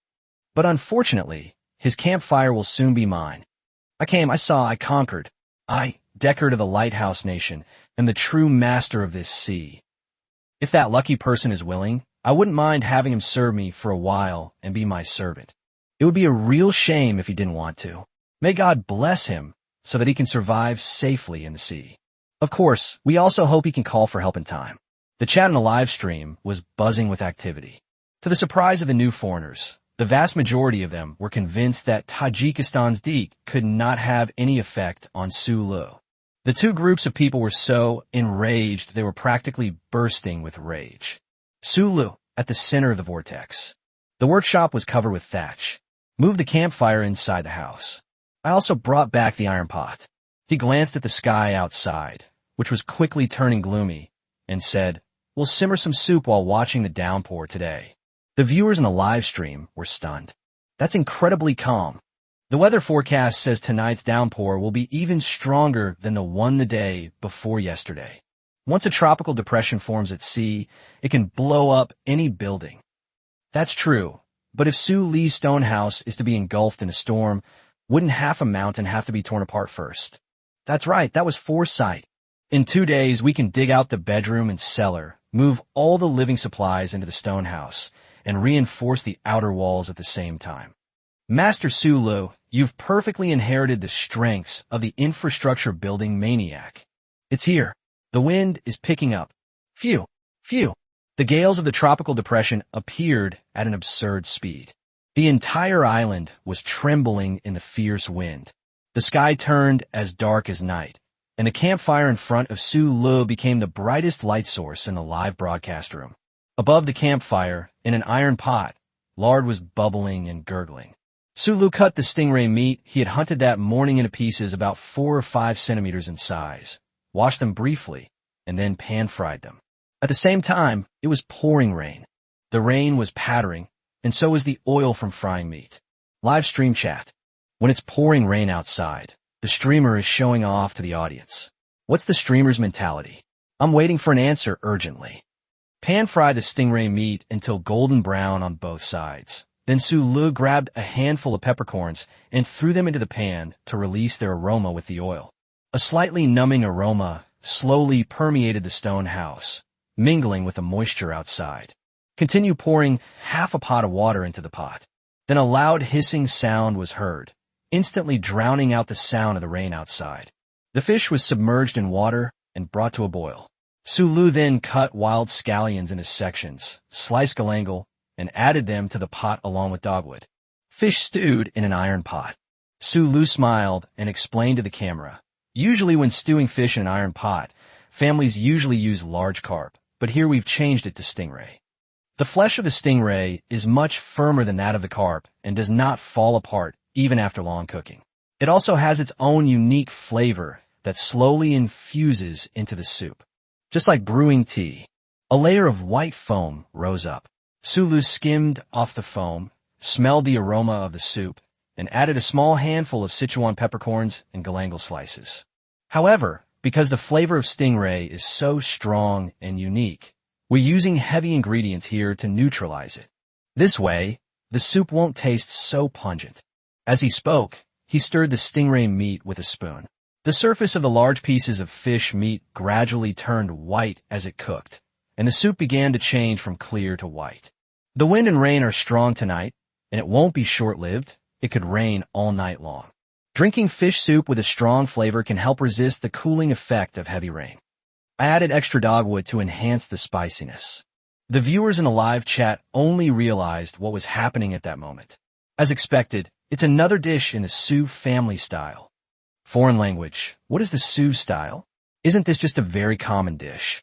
But unfortunately, his campfire will soon be mine. I came, I saw, I conquered. I, Deckard of the Lighthouse Nation, am the true master of this sea. If that lucky person is willing, I wouldn't mind having him serve me for a while and be my servant. It would be a real shame if he didn't want to. May God bless him so that he can survive safely in the sea. Of course, we also hope he can call for help in time. The chat in the live stream was buzzing with activity. To the surprise of the new foreigners, the vast majority of them were convinced that Tajikistan's Deke could not have any effect on Su Lu. The two groups of people were so enraged they were practically bursting with rage. Su Lu, at the center of the vortex. The workshop was covered with thatch. Move the campfire inside the house. I also brought back the iron pot. He glanced at the sky outside, which was quickly turning gloomy, and said, "We'll simmer some soup while watching the downpour today." The viewers in the live stream were stunned. That's incredibly calm. The weather forecast says tonight's downpour will be even stronger than the one the day before yesterday. Once a tropical depression forms at sea, it can blow up any building. That's true. But if Su Li's stone house is to be engulfed in a storm, wouldn't half a mountain have to be torn apart first? That's right, that was foresight. In 2 days, we can dig out the bedroom and cellar, move all the living supplies into the stone house, and reinforce the outer walls at the same time. Master Su Lu, you've perfectly inherited the strengths of the infrastructure building maniac. It's here. The wind is picking up. Phew, phew. The gales of the tropical depression appeared at an absurd speed. The entire island was trembling in the fierce wind. The sky turned as dark as night, and the campfire in front of Su Lu became the brightest light source in the live broadcast room. Above the campfire, in an iron pot, lard was bubbling and gurgling. Su Lu cut the stingray meat he had hunted that morning into pieces about 4 or 5 centimeters in size, washed them briefly, and then pan-fried them. At the same time, it was pouring rain. The rain was pattering, and so was the oil from frying meat. Live stream chat. When it's pouring rain outside, the streamer is showing off to the audience. What's the streamer's mentality? I'm waiting for an answer urgently. Pan-fry the stingray meat until golden brown on both sides. Then Su Lu grabbed a handful of peppercorns and threw them into the pan to release their aroma with the oil. A slightly numbing aroma slowly permeated the stone house, mingling with the moisture outside. Continue pouring half a pot of water into the pot. Then a loud hissing sound was heard, instantly drowning out the sound of the rain outside. The fish was submerged in water and brought to a boil. Su Lu then cut wild scallions into sections, sliced galangal, and added them to the pot along with dogwood. Fish stewed in an iron pot. Su Lu smiled and explained to the camera. Usually when stewing fish in an iron pot, families usually use large carp, but here we've changed it to stingray. The flesh of the stingray is much firmer than that of the carp and does not fall apart even after long cooking. It also has its own unique flavor that slowly infuses into the soup. Just like brewing tea, a layer of white foam rose up. Su Lu skimmed off the foam, smelled the aroma of the soup, and added a small handful of Sichuan peppercorns and galangal slices. However, because the flavor of stingray is so strong and unique, we're using heavy ingredients here to neutralize it. This way, the soup won't taste so pungent. As he spoke, he stirred the stingray meat with a spoon. The surface of the large pieces of fish meat gradually turned white as it cooked, and the soup began to change from clear to white. The wind and rain are strong tonight, and it won't be short-lived. It could rain all night long. Drinking fish soup with a strong flavor can help resist the cooling effect of heavy rain. I added extra dogwood to enhance the spiciness. The viewers in the live chat only realized what was happening at that moment. As expected, it's another dish in the Su family style. Foreign language. What is the Su style? Isn't this just a very common dish?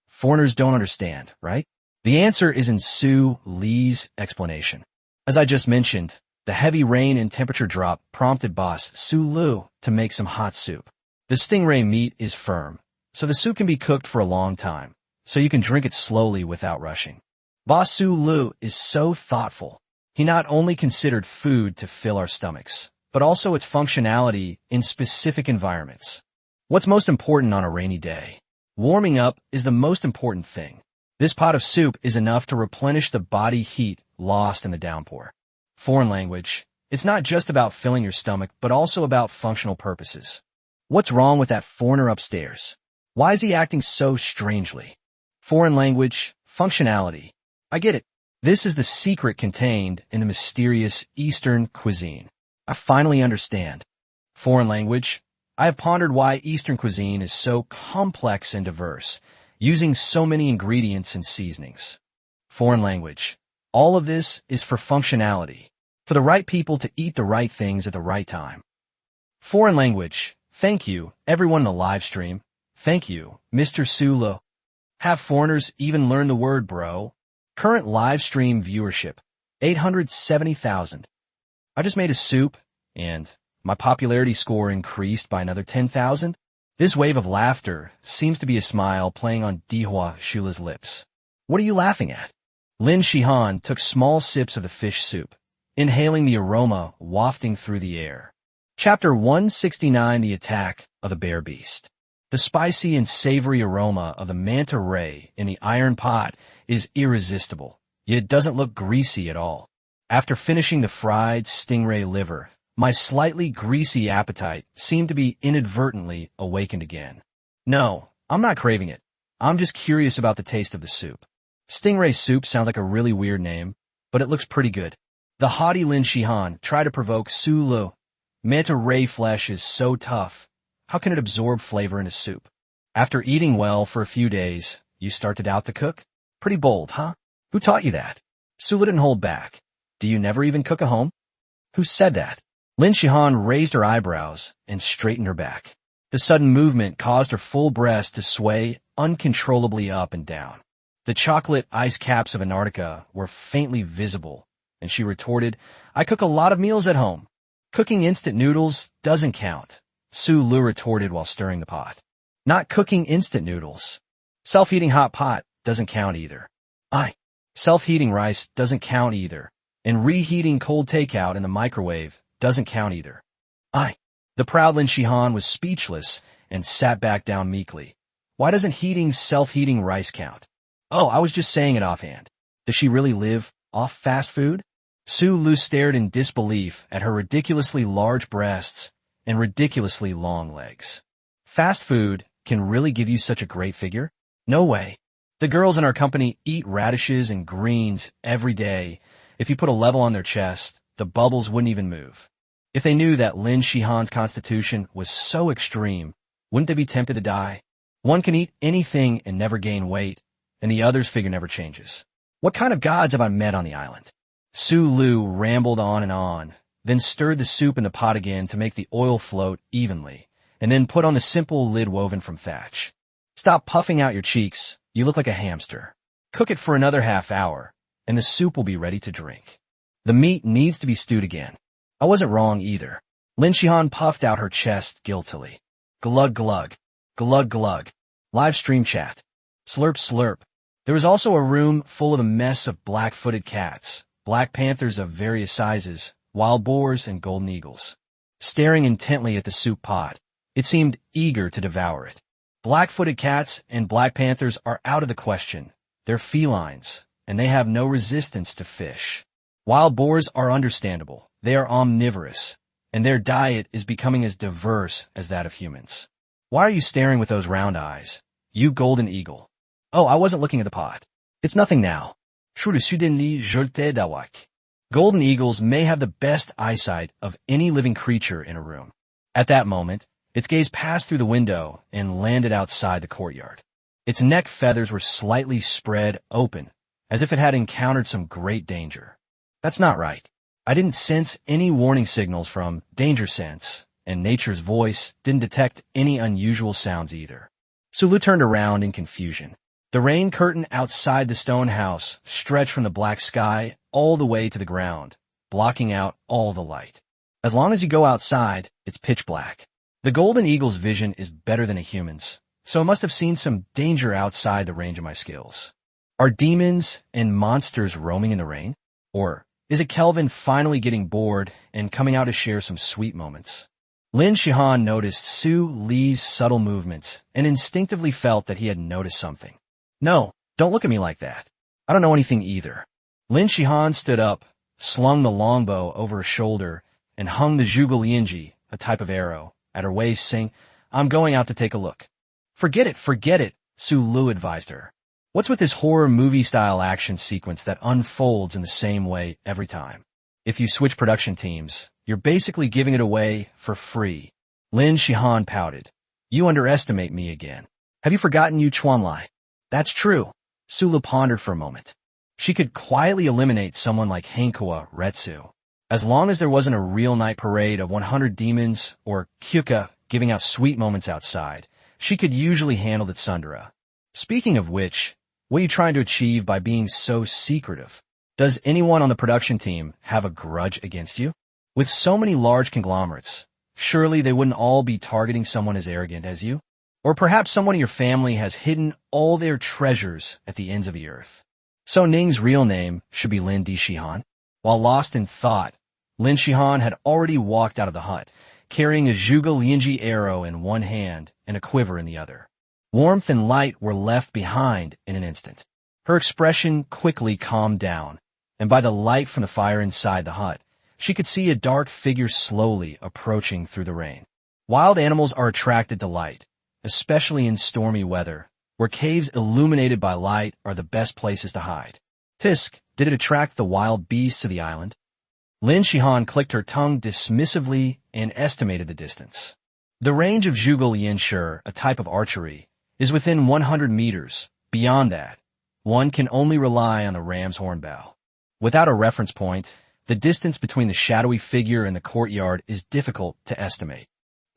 Foreigners don't understand, right? The answer is in Su Li's explanation. As I just mentioned, the heavy rain and temperature drop prompted boss Su Lu to make some hot soup. The stingray meat is firm, so the soup can be cooked for a long time, so you can drink it slowly without rushing. Boss Su Lu is so thoughtful. He not only considered food to fill our stomachs, but also its functionality in specific environments. What's most important on a rainy day? Warming up is the most important thing. This pot of soup is enough to replenish the body heat lost in the downpour. Foreign language. It's not just about filling your stomach, but also about functional purposes. What's wrong with that foreigner upstairs? Why is he acting so strangely? Foreign language, functionality. I get it. This is the secret contained in the mysterious Eastern cuisine. I finally understand. Foreign language. I have pondered why Eastern cuisine is so complex and diverse, using so many ingredients and seasonings. Foreign language. All of this is for functionality, for the right people to eat the right things at the right time. Foreign language. Thank you, everyone in the live stream. Thank you, Mr. Su Lu. Have foreigners even learned the word bro? Current live stream viewership, 870,000. I just made a soup, and my popularity score increased by another 10,000. This wave of laughter seems to be a smile playing on Dihua Shula's lips. What are you laughing at? Lin Shihan took small sips of the fish soup, inhaling the aroma wafting through the air. Chapter 169, The Attack of the Bear Beast. The spicy and savory aroma of the manta ray in the iron pot is irresistible. It doesn't look greasy at all. After finishing the fried stingray liver, my slightly greasy appetite seemed to be inadvertently awakened again. No, I'm not craving it. I'm just curious about the taste of the soup. Stingray soup sounds like a really weird name, but it looks pretty good. The haughty Lin Shihan tried to provoke Su Lu. Manta ray flesh is so tough. How can it absorb flavor into soup? After eating well for a few days, you start to doubt the cook? Pretty bold, huh? Who taught you that? Su Lu didn't hold back. Do you never even cook at home? Who said that? Lin Shihan raised her eyebrows and straightened her back. The sudden movement caused her full breast to sway uncontrollably up and down. The chocolate ice caps of Antarctica were faintly visible, and she retorted, I cook a lot of meals at home. Cooking instant noodles doesn't count, Su Lu retorted while stirring the pot. Not cooking instant noodles. Self-heating hot pot doesn't count either. Self-heating rice doesn't count either. And reheating cold takeout in the microwave doesn't count either. The proud Lin Shihan was speechless and sat back down meekly. Why doesn't heating self-heating rice count? I was just saying it offhand. Does she really live off fast food? Su Lu stared in disbelief at her ridiculously large breasts and ridiculously long legs. Fast food can really give you such a great figure? No way. The girls in our company eat radishes and greens every day. If you put a level on their chest, the bubbles wouldn't even move. If they knew that Lin Shihan's constitution was so extreme, wouldn't they be tempted to die? One can eat anything and never gain weight, and the other's figure never changes. What kind of gods have I met on the island? Su Lu rambled on, then stirred the soup in the pot again to make the oil float evenly, and then put on the simple lid woven from thatch. Stop puffing out your cheeks. You look like a hamster. Cook it for another half hour, and the soup will be ready to drink. The meat needs to be stewed again. I wasn't wrong either. Lin Shihan puffed out her chest guiltily. Glug glug. Glug glug. Live stream chat. Slurp slurp. There was also a room full of a mess of black-footed cats, black panthers of various sizes, wild boars, and golden eagles. Staring intently at the soup pot, it seemed eager to devour it. Black-footed cats and black panthers are out of the question. They're felines, and they have no resistance to fish. Wild boars are understandable. They are omnivorous, and their diet is becoming as diverse as that of humans. Why are you staring with those round eyes? You golden eagle. I wasn't looking at the pot. It's nothing now. Golden eagles may have the best eyesight of any living creature in a room. At that moment, its gaze passed through the window and landed outside the courtyard. Its neck feathers were slightly spread open, as if it had encountered some great danger. That's not right. I didn't sense any warning signals from danger sense, and nature's voice didn't detect any unusual sounds either. Su Lu turned around in confusion. The rain curtain outside the stone house stretched from the black sky all the way to the ground, blocking out all the light. As long as you go outside, it's pitch black. The golden eagle's vision is better than a human's, so it must have seen some danger outside the range of my skills. Are demons and monsters roaming in the rain? Or is it Kelvin finally getting bored and coming out to share some sweet moments? Lin Shihan noticed Su Li's subtle movements and instinctively felt that he had noticed something. No, don't look at me like that. I don't know anything either. Lin Shihan stood up, slung the longbow over her shoulder, and hung the zhuge lianji, a type of arrow, at her waist, saying, I'm going out to take a look. Forget it, Su Lu advised her. What's with this horror movie-style action sequence that unfolds in the same way every time? If you switch production teams, you're basically giving it away for free. Lin Shihan pouted. You underestimate me again. Have you forgotten Yu Chuanlai? That's true. Su Lu pondered for a moment. She could quietly eliminate someone like Hankoa Retsu. As long as there wasn't a real night parade of 100 demons or Kyuka giving out sweet moments outside, she could usually handle the tsundere. Speaking of which, what are you trying to achieve by being so secretive? Does anyone on the production team have a grudge against you? With so many large conglomerates, surely they wouldn't all be targeting someone as arrogant as you? Or perhaps someone in your family has hidden all their treasures at the ends of the earth. So Ning's real name should be Lin Di Shihan. While lost in thought, Lin Shihan had already walked out of the hut, carrying a zhuge lianji arrow in one hand and a quiver in the other. Warmth and light were left behind in an instant. Her expression quickly calmed down, and by the light from the fire inside the hut, she could see a dark figure slowly approaching through the rain. Wild animals are attracted to light, especially in stormy weather, where caves illuminated by light are the best places to hide. Tisk, did it attract the wild beasts to the island? Lin Shihan clicked her tongue dismissively and estimated the distance. The range of Zhuge Lianshi, a type of archery, is within 100 meters. Beyond that, one can only rely on the ram's horn bow. Without a reference point, the distance between the shadowy figure and the courtyard is difficult to estimate.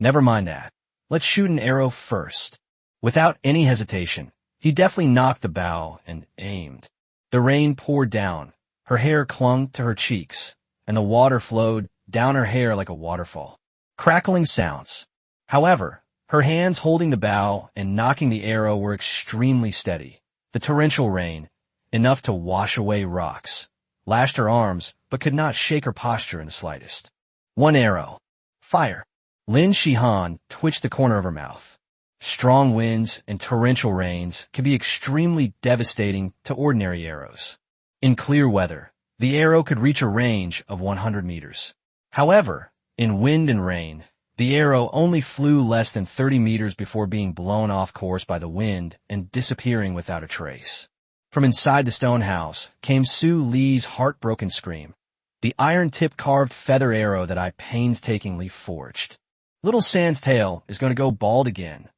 Never mind that. Let's shoot an arrow first. Without any hesitation, he deftly knocked the bow and aimed. The rain poured down, her hair clung to her cheeks, and the water flowed down her hair like a waterfall. Crackling sounds. However, her hands holding the bow and knocking the arrow were extremely steady. The torrential rain, enough to wash away rocks, lashed her arms but could not shake her posture in the slightest. One arrow. Fire. Lin Shihan twitched the corner of her mouth. Strong winds and torrential rains can be extremely devastating to ordinary arrows. In clear weather, the arrow could reach a range of 100 meters. However, in wind and rain, the arrow only flew less than 30 meters before being blown off course by the wind and disappearing without a trace. From inside the stone house came Su Li's heartbroken scream. The iron-tipped carved feather arrow that I painstakingly forged. Little Sand's tail is going to go bald again.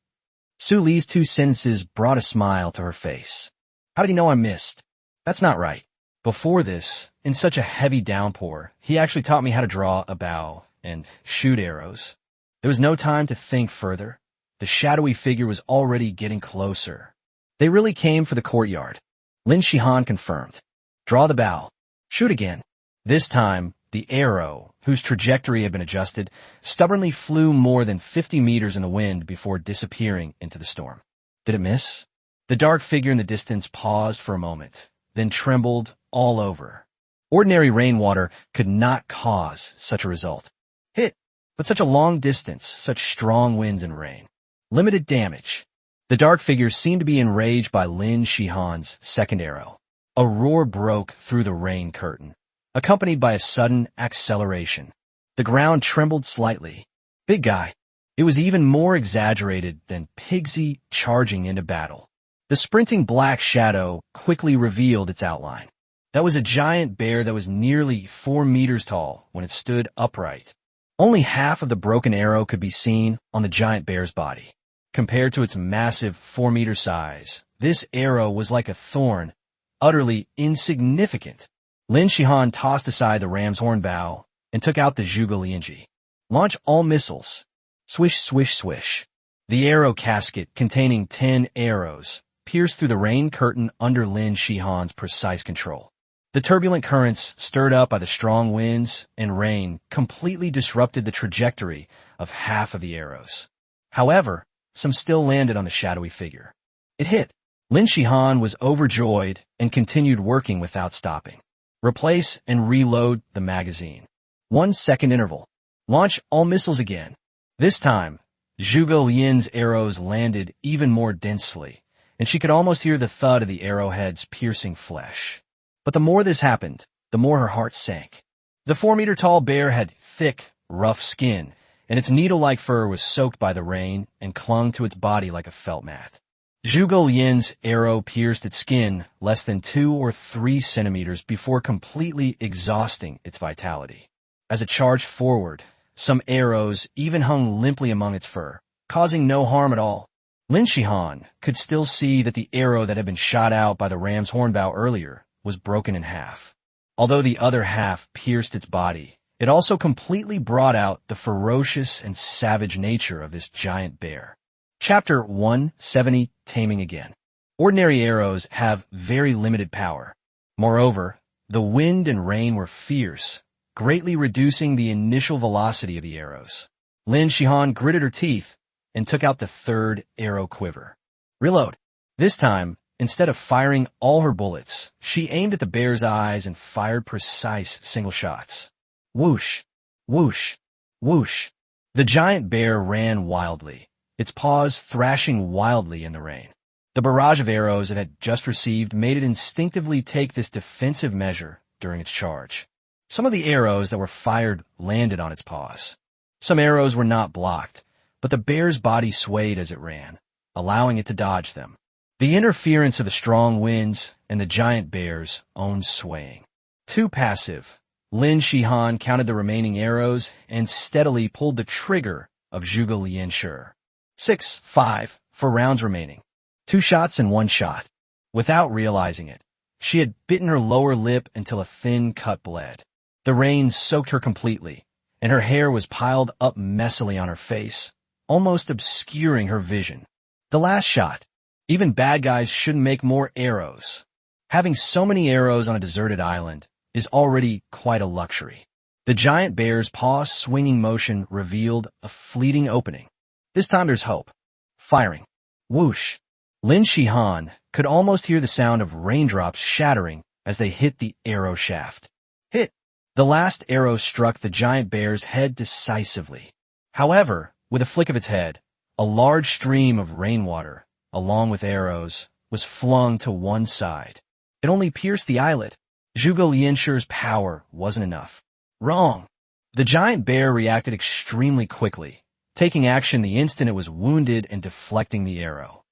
Su Li's two sentences brought a smile to her face. How did he know I missed? That's not right. Before this, in such a heavy downpour, he actually taught me how to draw a bow and shoot arrows. There was no time to think further. The shadowy figure was already getting closer. They really came for the courtyard. Lin Shihan confirmed. Draw the bow. Shoot again. This time, the arrow, whose trajectory had been adjusted, stubbornly flew more than 50 meters in the wind before disappearing into the storm. Did it miss? The dark figure in the distance paused for a moment, then trembled all over. Ordinary rainwater could not cause such a result. Hit, but such a long distance, such strong winds and rain. Limited damage. The dark figure seemed to be enraged by Lin Shihan's second arrow. A roar broke through the rain curtain, accompanied by a sudden acceleration. The ground trembled slightly. Big guy. It was even more exaggerated than Pigsy charging into battle. The sprinting black shadow quickly revealed its outline. That was a giant bear that was nearly 4 meters tall when it stood upright. Only half of the broken arrow could be seen on the giant bear's body. Compared to its massive 4-meter size, this arrow was like a thorn, utterly insignificant. Lin Shihan tossed aside the ram's horn bow and took out the Zhuge Lianji. Launch all missiles. Swish, swish, swish. The arrow casket containing 10 arrows pierced through the rain curtain under Lin Shihan's precise control. The turbulent currents, stirred up by the strong winds and rain, completely disrupted the trajectory of half of the arrows. However, some still landed on the shadowy figure. It hit. Lin Shihan was overjoyed and continued working without stopping. Replace and reload the magazine. 1 second interval. Launch all missiles again. This time, Zhuge Lian's arrows landed even more densely, and she could almost hear the thud of the arrowheads piercing flesh. But the more this happened, the more her heart sank. The 4-meter-tall bear had thick, rough skin, and its needle-like fur was soaked by the rain and clung to its body like a felt mat. Zhuge Lian's arrow pierced its skin less than 2 or 3 centimeters before completely exhausting its vitality. As it charged forward, some arrows even hung limply among its fur, causing no harm at all. Lin Shihan could still see that the arrow that had been shot out by the ram's hornbow earlier was broken in half. Although the other half pierced its body, it also completely brought out the ferocious and savage nature of this giant bear. Chapter 170, Taming Again. Ordinary arrows have very limited power. Moreover, the wind and rain were fierce, greatly reducing the initial velocity of the arrows. Lin Shihan gritted her teeth and took out the third arrow quiver. Reload. This time, instead of firing all her bullets, she aimed at the bear's eyes and fired precise single shots. Whoosh, whoosh, whoosh. The giant bear ran wildly, its paws thrashing wildly in the rain. The barrage of arrows it had just received made it instinctively take this defensive measure during its charge. Some of the arrows that were fired landed on its paws. Some arrows were not blocked, but the bear's body swayed as it ran, allowing it to dodge them. The interference of the strong winds and the giant bear's own swaying. Too passive, Lin Shihan counted the remaining arrows and steadily pulled the trigger of Zhuge Lianshi. 6-5, 4 rounds remaining. 2 shots and 1 shot. Without realizing it, she had bitten her lower lip until a thin cut bled. The rain soaked her completely, and her hair was piled up messily on her face, almost obscuring her vision. The last shot. Even bad guys shouldn't make more arrows. Having so many arrows on a deserted island is already quite a luxury. The giant bear's paw-swinging motion revealed a fleeting opening. This time there's hope. Firing. Whoosh. Lin Shihan could almost hear the sound of raindrops shattering as they hit the arrow shaft. Hit. The last arrow struck the giant bear's head decisively. However, with a flick of its head, a large stream of rainwater, along with arrows, was flung to one side. It only pierced the eyelid. Zhuge Lianshi's power wasn't enough. Wrong. The giant bear reacted extremely quickly, taking action the instant it was wounded and deflecting the arrow.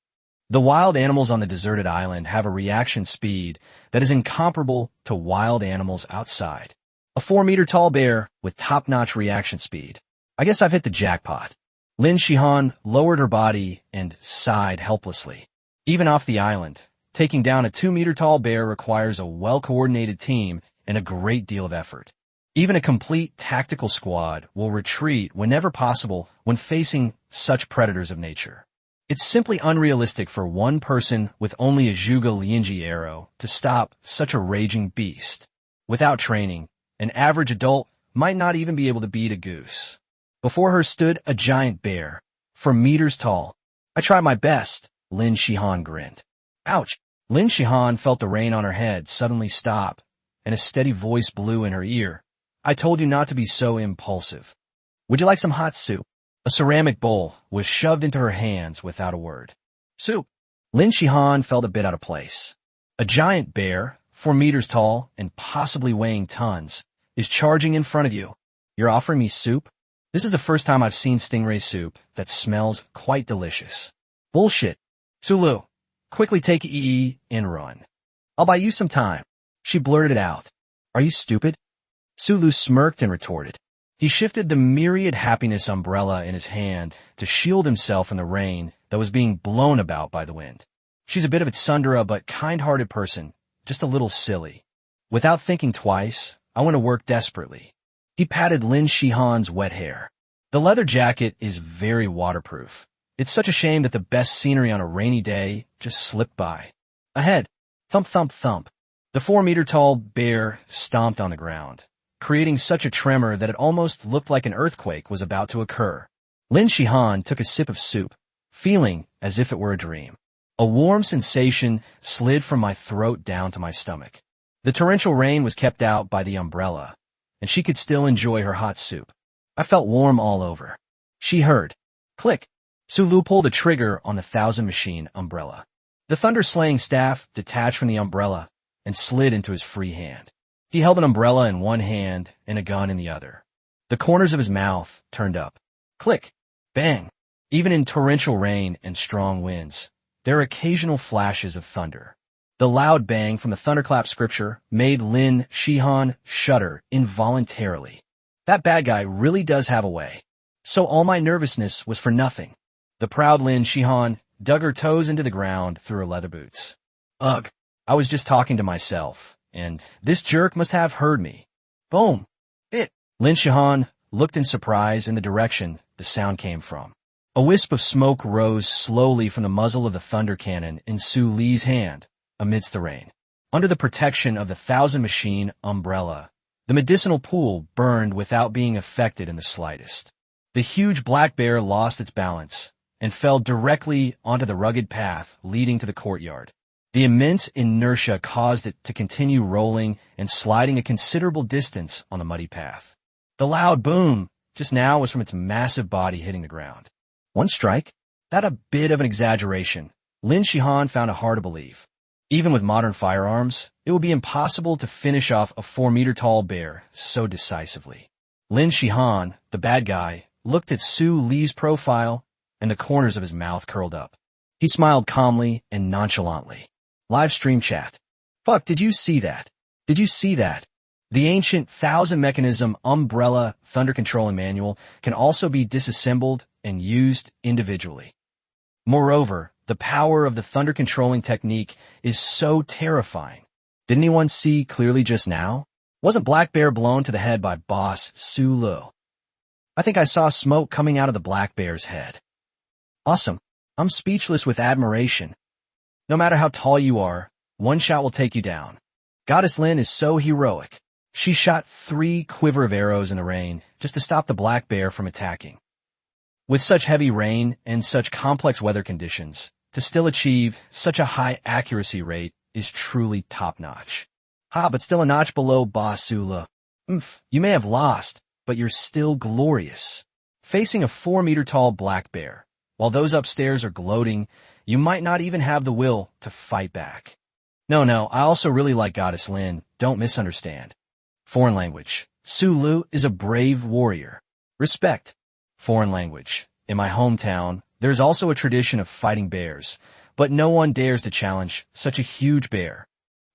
The wild animals on the deserted island have a reaction speed that is incomparable to wild animals outside. A 4-meter-tall bear with top-notch reaction speed. I guess I've hit the jackpot. Lin Shihan lowered her body and sighed helplessly. Even off the island, taking down a 2-meter-tall bear requires a well-coordinated team and a great deal of effort. Even a complete tactical squad will retreat whenever possible when facing such predators of nature. It's simply unrealistic for one person with only a Zhuge Lianji arrow to stop such a raging beast. Without training, an average adult might not even be able to beat a goose. Before her stood a giant bear, 4 meters tall. I tried my best, Lin Shihan grinned. Ouch! Lin Shihan felt the rain on her head suddenly stop, and a steady voice blew in her ear. I told you not to be so impulsive. Would you like some hot soup? A ceramic bowl was shoved into her hands without a word. Soup! Lin Shihan felt a bit out of place. A giant bear, 4 meters tall and possibly weighing tons, is charging in front of you. You're offering me soup? This is the first time I've seen stingray soup that smells quite delicious. Bullshit. Sulu, quickly take EE and run. I'll buy you some time. She blurted out. Are you stupid? Sulu smirked and retorted. He shifted the myriad happiness umbrella in his hand to shield himself from the rain that was being blown about by the wind. She's a bit of a tsundere but kind-hearted person, just a little silly. Without thinking twice, I went to work desperately. He patted Lin Shihan's wet hair. The leather jacket is very waterproof. It's such a shame that the best scenery on a rainy day just slipped by. Ahead. Thump, thump, thump. The 4-meter-tall bear stomped on the ground, creating such a tremor that it almost looked like an earthquake was about to occur. Lin Shihan took a sip of soup, feeling as if it were a dream. A warm sensation slid from my throat down to my stomach. The torrential rain was kept out by the umbrella, and she could still enjoy her hot soup. I felt warm all over. She heard. Click. Sulu pulled a trigger on the 1000-machine umbrella. The thunder-slaying staff detached from the umbrella and slid into his free hand. He held an umbrella in one hand and a gun in the other. The corners of his mouth turned up. Click. Bang. Even in torrential rain and strong winds, there are occasional flashes of thunder. The loud bang from the thunderclap scripture made Lin Shihan shudder involuntarily. That bad guy really does have a way. So all my nervousness was for nothing. The proud Lin Shihan dug her toes into the ground through her leather boots. Ugh, I was just talking to myself, and this jerk must have heard me. Boom. Lin Shihan looked in surprise in the direction the sound came from. A wisp of smoke rose slowly from the muzzle of the thunder cannon in Su Li's hand amidst the rain. Under the protection of the 1000-machine umbrella, the medicinal pool burned without being affected in the slightest. The huge black bear lost its balance and fell directly onto the rugged path leading to the courtyard. The immense inertia caused it to continue rolling and sliding a considerable distance on the muddy path. The loud boom just now was from its massive body hitting the ground. One strike? That a bit of an exaggeration, Lin Shihan found it hard to believe. Even with modern firearms, it would be impossible to finish off a 4-meter-tall bear so decisively. Lin Shihan, the bad guy, looked at Su Li's profile, and the corners of his mouth curled up. He smiled calmly and nonchalantly. Live stream chat. Fuck, did you see that? Did you see that? The ancient 1000-mechanism umbrella thunder controlling manual can also be disassembled and used individually. Moreover, the power of the thunder controlling technique is so terrifying. Did anyone see clearly just now? Wasn't Black Bear blown to the head by boss Su Lu? I think I saw smoke coming out of the Black Bear's head. Awesome. I'm speechless with admiration. No matter how tall you are, one shot will take you down. Goddess Lin is so heroic. She shot 3 quiver of arrows in the rain just to stop the Black Bear from attacking. With such heavy rain and such complex weather conditions, to still achieve such a high accuracy rate is truly top-notch. But still a notch below boss Su Lu. You may have lost, but you're still glorious. Facing a 4-meter-tall Black Bear, while those upstairs are gloating, you might not even have the will to fight back. No, I also really like Goddess Lin, don't misunderstand. Foreign language. Su Lu is a brave warrior. Respect. Foreign language. In my hometown, there's also a tradition of fighting bears, but no one dares to challenge such a huge bear.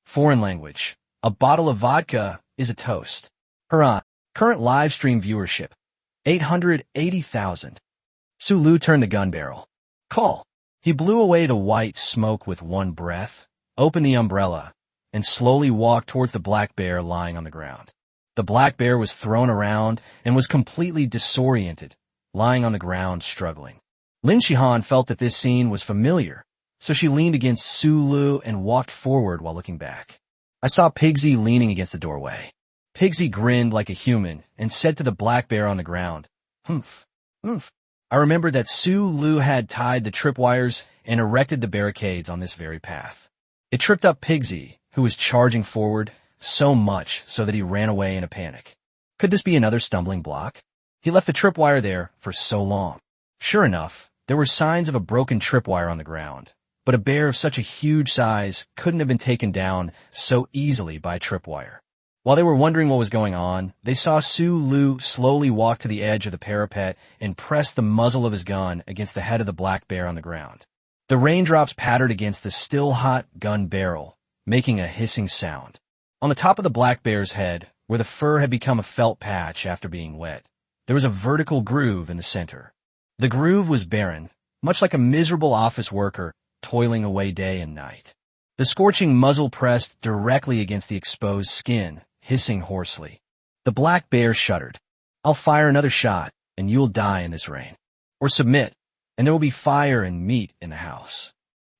Foreign language. A bottle of vodka is a toast. Hurrah. Current live stream viewership. 880,000. Su Lu turned the gun barrel. Call. He blew away the white smoke with one breath, opened the umbrella, and slowly walked towards the Black Bear lying on the ground. The Black Bear was thrown around and was completely disoriented, lying on the ground struggling. Lin Shihan felt that this scene was familiar, so she leaned against Su Lu and walked forward while looking back. I saw Pigsy leaning against the doorway. Pigsy grinned like a human and said to the Black Bear on the ground, "Humph, humph." I remembered that Su Lu had tied the tripwires and erected the barricades on this very path. It tripped up Pigsy, who was charging forward, so much so that he ran away in a panic. Could this be another stumbling block? He left the tripwire there for so long. Sure enough, there were signs of a broken tripwire on the ground, but a bear of such a huge size couldn't have been taken down so easily by a tripwire. While they were wondering what was going on, they saw Su Lu slowly walk to the edge of the parapet and press the muzzle of his gun against the head of the Black Bear on the ground. The raindrops pattered against the still-hot gun barrel, making a hissing sound. On the top of the Black Bear's head, where the fur had become a felt patch after being wet, there was a vertical groove in the center. The groove was barren, much like a miserable office worker toiling away day and night. The scorching muzzle pressed directly against the exposed skin, hissing hoarsely. The Black Bear shuddered. I'll fire another shot, and you'll die in this rain. Or submit, and there will be fire and meat in the house.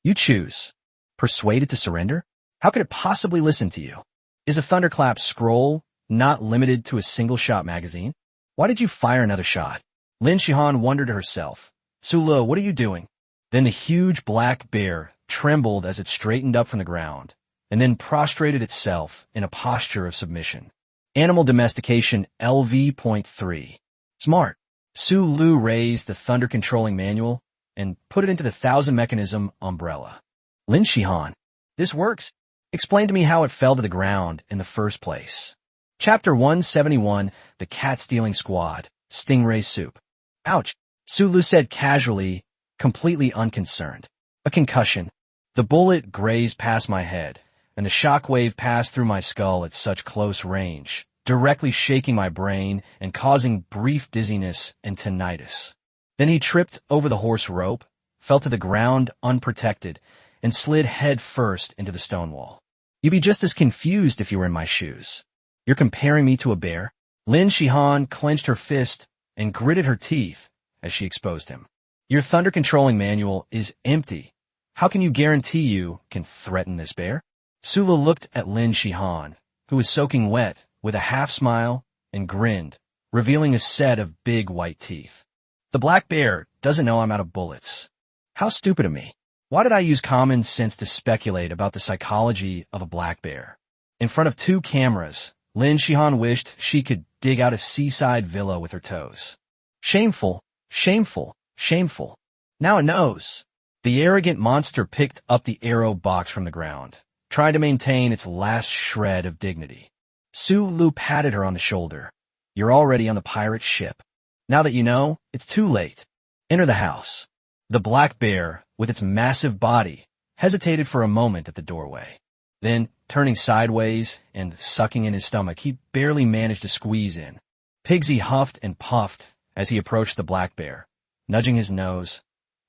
You choose. Persuaded to surrender? How could it possibly listen to you? Is a thunderclap scroll not limited to a single-shot magazine? Why did you fire another shot? Lin Shihan wondered to herself. Su Lu, what are you doing? Then the huge Black Bear trembled as it straightened up from the ground, and then prostrated itself in a posture of submission. Animal Domestication LV.3. Smart. Su Lu raised the thunder-controlling manual and put it into the 1000-mechanism umbrella. Lin Shihan, this works. Explain to me how it fell to the ground in the first place. Chapter 171, The Cat-Stealing Squad, Stingray Soup. Ouch, Su Lu said casually, completely unconcerned. A concussion. The bullet grazed past my head, and the shockwave passed through my skull at such close range, directly shaking my brain and causing brief dizziness and tinnitus. Then he tripped over the horse rope, fell to the ground unprotected, and slid head first into the stone wall. You'd be just as confused if you were in my shoes. You're comparing me to a bear? Lin Shihan clenched her fist and gritted her teeth as she exposed him. Your thunder-controlling manual is empty. How can you guarantee you can threaten this bear? Su Lu looked at Lin Shihan, who was soaking wet, with a half-smile, and grinned, revealing a set of big white teeth. The Black Bear doesn't know I'm out of bullets. How stupid of me. Why did I use common sense to speculate about the psychology of a black bear? In front of 2 cameras, Lin Shihan wished she could dig out a seaside villa with her toes. Shameful, shameful, shameful. Now it knows. The arrogant monster picked up the arrow box from the ground, trying to maintain its last shred of dignity. Su Lu patted her on the shoulder. You're already on the pirate ship. Now that you know, it's too late. Enter the house. The black bear, with its massive body, hesitated for a moment at the doorway. Then, turning sideways and sucking in his stomach, he barely managed to squeeze in. Pigsy huffed and puffed as he approached the black bear, nudging his nose.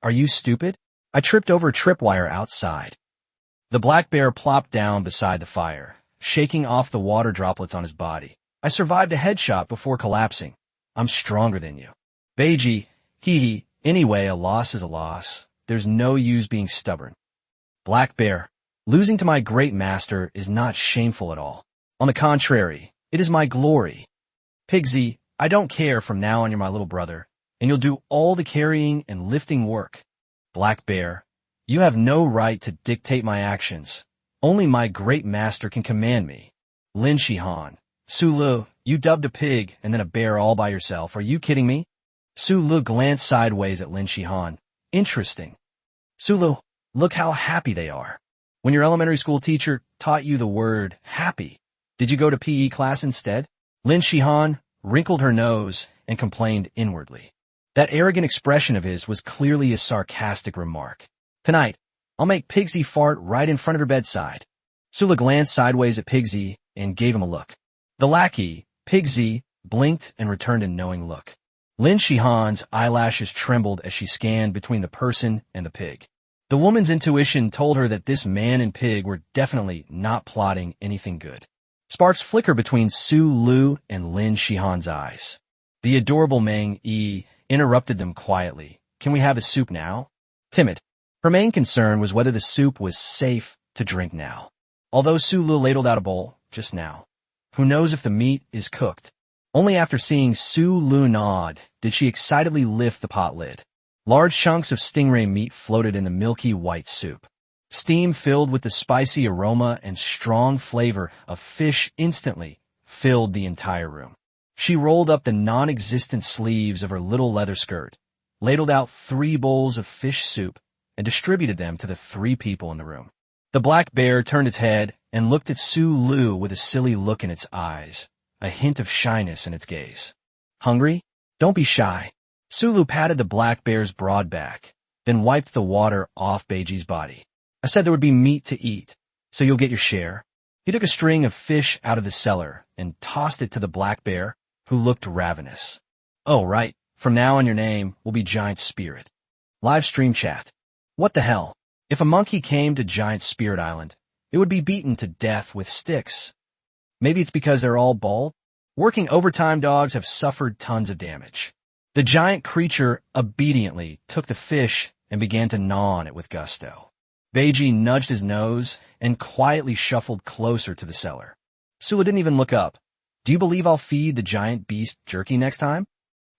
Are you stupid? I tripped over a tripwire outside. The black bear plopped down beside the fire, shaking off the water droplets on his body. I survived a headshot before collapsing. I'm stronger than you. Beiji, hee. Anyway, a loss is a loss. There's no use being stubborn. Black bear, losing to my great master is not shameful at all. On the contrary, it is my glory. Pigsy, I don't care. From now on you're my little brother, and you'll do all the carrying and lifting work. Black bear, you have no right to dictate my actions. Only my great master can command me. Lin Shihan, Su Lu, you dubbed a pig and then a bear all by yourself. Are you kidding me? Su Lu glanced sideways at Lin Shihan. Interesting. Su Lu, look how happy they are. When your elementary school teacher taught you the word happy, did you go to PE class instead? Lin Shihan wrinkled her nose and complained inwardly. That arrogant expression of his was clearly a sarcastic remark. Tonight, I'll make Pigsy fart right in front of her bedside. Sula glanced sideways at Pigsy and gave him a look. The lackey, Pigsy, blinked and returned a knowing look. Lin Shihan's eyelashes trembled as she scanned between the person and the pig. The woman's intuition told her that this man and pig were definitely not plotting anything good. Sparks flickered between Su Lu and Lin Shihan's eyes. The adorable Meng Yi interrupted them quietly. Can we have a soup now? Timid. Her main concern was whether the soup was safe to drink now. Although Su Lu ladled out a bowl just now. Who knows if the meat is cooked? Only after seeing Su Lu nod did she excitedly lift the pot lid. Large chunks of stingray meat floated in the milky white soup. Steam filled with the spicy aroma and strong flavor of fish instantly filled the entire room. She rolled up the non-existent sleeves of her little leather skirt, ladled out 3 bowls of fish soup, and distributed them to the 3 people in the room. The black bear turned its head and looked at Su Lu with a silly look in its eyes, a hint of shyness in its gaze. Hungry? Don't be shy. Su Lu patted the black bear's broad back, then wiped the water off Beiji's body. I said there would be meat to eat, so you'll get your share. He took a string of fish out of the cellar and tossed it to the black bear, who looked ravenous. Oh, right. From now on your name will be Giant Spirit. Live stream chat. What the hell? If a monkey came to Giant Spirit Island, it would be beaten to death with sticks. Maybe it's because they're all bald? Working overtime dogs have suffered tons of damage. The giant creature obediently took the fish and began to gnaw on it with gusto. Beiji nudged his nose and quietly shuffled closer to the cellar. Sula didn't even look up. Do you believe I'll feed the giant beast jerky next time?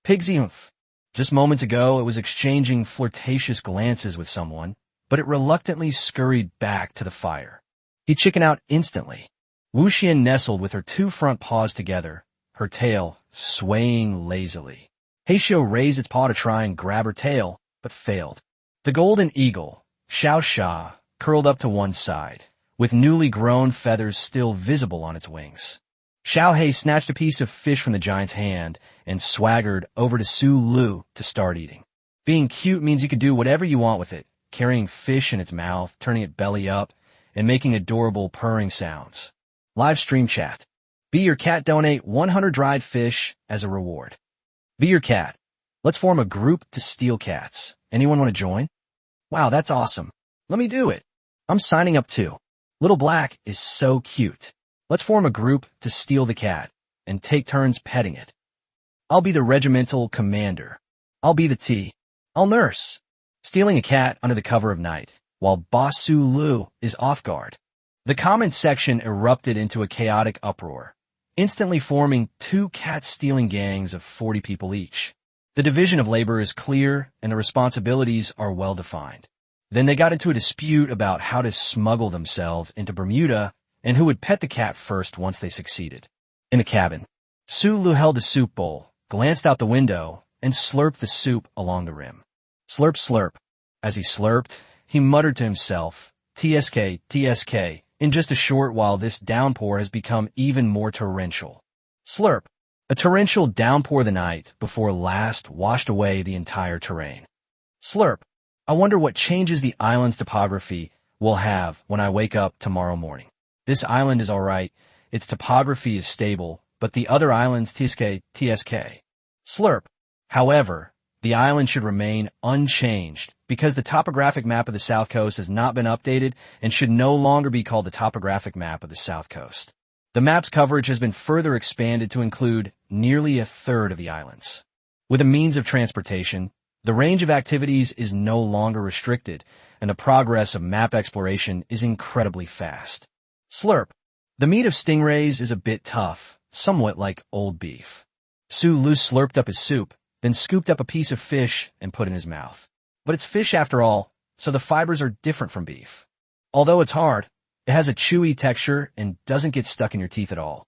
Pigsy oomph. Just moments ago, it was exchanging flirtatious glances with someone, but it reluctantly scurried back to the fire. He chickened out instantly. Wuxian nestled with her 2 front paws together, her tail swaying lazily. Heishio raised its paw to try and grab her tail, but failed. The golden eagle, Xiao Sha, curled up to one side, with newly grown feathers still visible on its wings. Xiao Hei snatched a piece of fish from the giant's hand and swaggered over to Su Lu to start eating. Being cute means you can do whatever you want with it, carrying fish in its mouth, turning it belly up, and making adorable purring sounds. Live stream chat. Be Your Cat donate 100 dried fish as a reward. Be Your Cat. Let's form a group to steal cats. Anyone want to join? Wow, that's awesome. Let me do it. I'm signing up too. Little Black is so cute. Let's form a group to steal the cat and take turns petting it. I'll be the regimental commander. I'll be the tea. I'll nurse. Stealing a cat under the cover of night, while Boss Su Lu is off guard. The comments section erupted into a chaotic uproar, instantly forming 2 cat-stealing gangs of 40 people each. The division of labor is clear and the responsibilities are well-defined. Then they got into a dispute about how to smuggle themselves into Bermuda and who would pet the cat first once they succeeded. In the cabin, Su Lu held the soup bowl, glanced out the window, and slurped the soup along the rim. Slurp, slurp. As he slurped, he muttered to himself, "TSK, TSK." In just a short while, this downpour has become even more torrential. Slurp. A torrential downpour the night before last washed away the entire terrain. Slurp. I wonder what changes the island's topography will have when I wake up tomorrow morning. This island is alright, its topography is stable, but the other islands TSK, TSK. Slurp. However, the island should remain unchanged because the topographic map of the South Coast has not been updated and should no longer be called the topographic map of the South Coast. The map's coverage has been further expanded to include nearly a third of the islands. With a means of transportation, the range of activities is no longer restricted, and the progress of map exploration is incredibly fast. Slurp. The meat of stingrays is a bit tough, somewhat like old beef. Sulu slurped up his soup, then scooped up a piece of fish and put in his mouth. But it's fish after all, so the fibers are different from beef. Although it's hard, it has a chewy texture and doesn't get stuck in your teeth at all.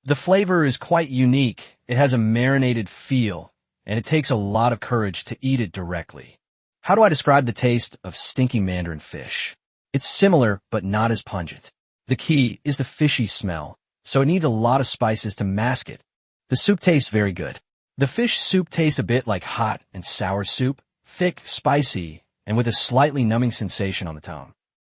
The flavor is quite unique. It has a marinated feel, and it takes a lot of courage to eat it directly. How do I describe the taste of stinky mandarin fish? It's similar, but not as pungent. The key is the fishy smell, so it needs a lot of spices to mask it. The soup tastes very good. The fish soup tastes a bit like hot and sour soup, thick, spicy, and with a slightly numbing sensation on the tongue.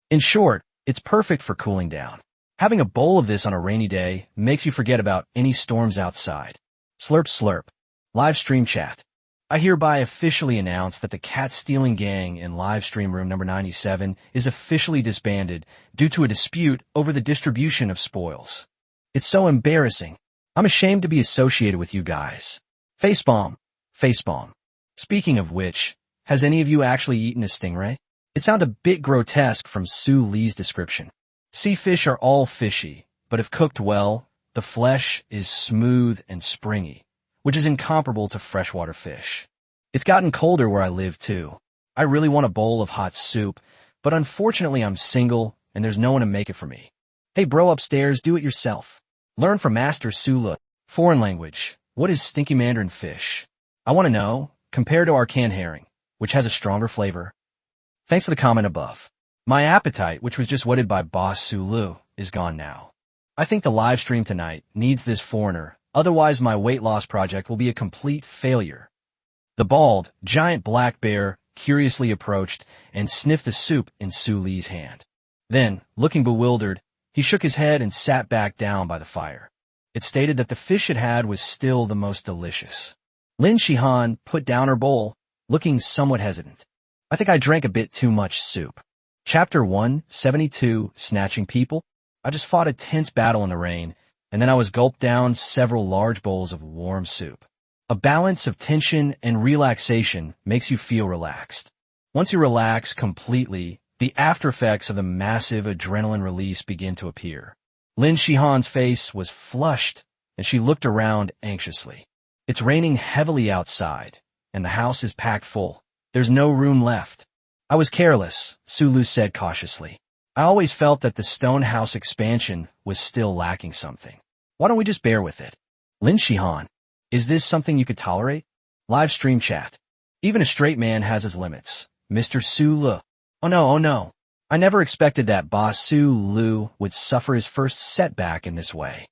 In short, it's perfect for cooling down. Having a bowl of this on a rainy day makes you forget about any storms outside. Slurp slurp. Live stream chat. I hereby officially announce that the cat-stealing gang in live stream room number 97 is officially disbanded due to a dispute over the distribution of spoils. It's so embarrassing. I'm ashamed to be associated with you guys. Facepalm. Facepalm. Speaking of which, has any of you actually eaten a stingray? It sounds a bit grotesque from Sue Lee's description. Sea fish are all fishy, but if cooked well, the flesh is smooth and springy, which is incomparable to freshwater fish. It's gotten colder where I live too. I really want a bowl of hot soup, but unfortunately I'm single and there's no one to make it for me. Hey bro upstairs, do it yourself. Learn from Master Sula. Foreign language. What is stinky mandarin fish? I want to know, compared to our canned herring, which has a stronger flavor. Thanks for the comment above. My appetite, which was just whetted by Boss Sulu, is gone now. I think the live stream tonight needs this foreigner, otherwise my weight loss project will be a complete failure. The bald, giant black bear curiously approached and sniffed the soup in Su Lee's hand. Then, looking bewildered, he shook his head and sat back down by the fire. It stated that the fish it had was still the most delicious. Lin Shihan put down her bowl, looking somewhat hesitant. I think I drank a bit too much soup. Chapter 172, Snatching People. I just fought a tense battle in the rain, and then I was gulped down several large bowls of warm soup. A balance of tension and relaxation makes you feel relaxed. Once you relax completely, the after effects of the massive adrenaline release begin to appear. Lin Shihan's face was flushed, and she looked around anxiously. It's raining heavily outside, and the house is packed full. There's no room left. I was careless, Sulu said cautiously. I always felt that the stone house expansion was still lacking something. Why don't we just bear with it? Lin Shihan, is this something you could tolerate? Live stream chat. Even a straight man has his limits. Mr. Sulu. Oh no. I never expected that Boss Sulu would suffer his first setback in this way.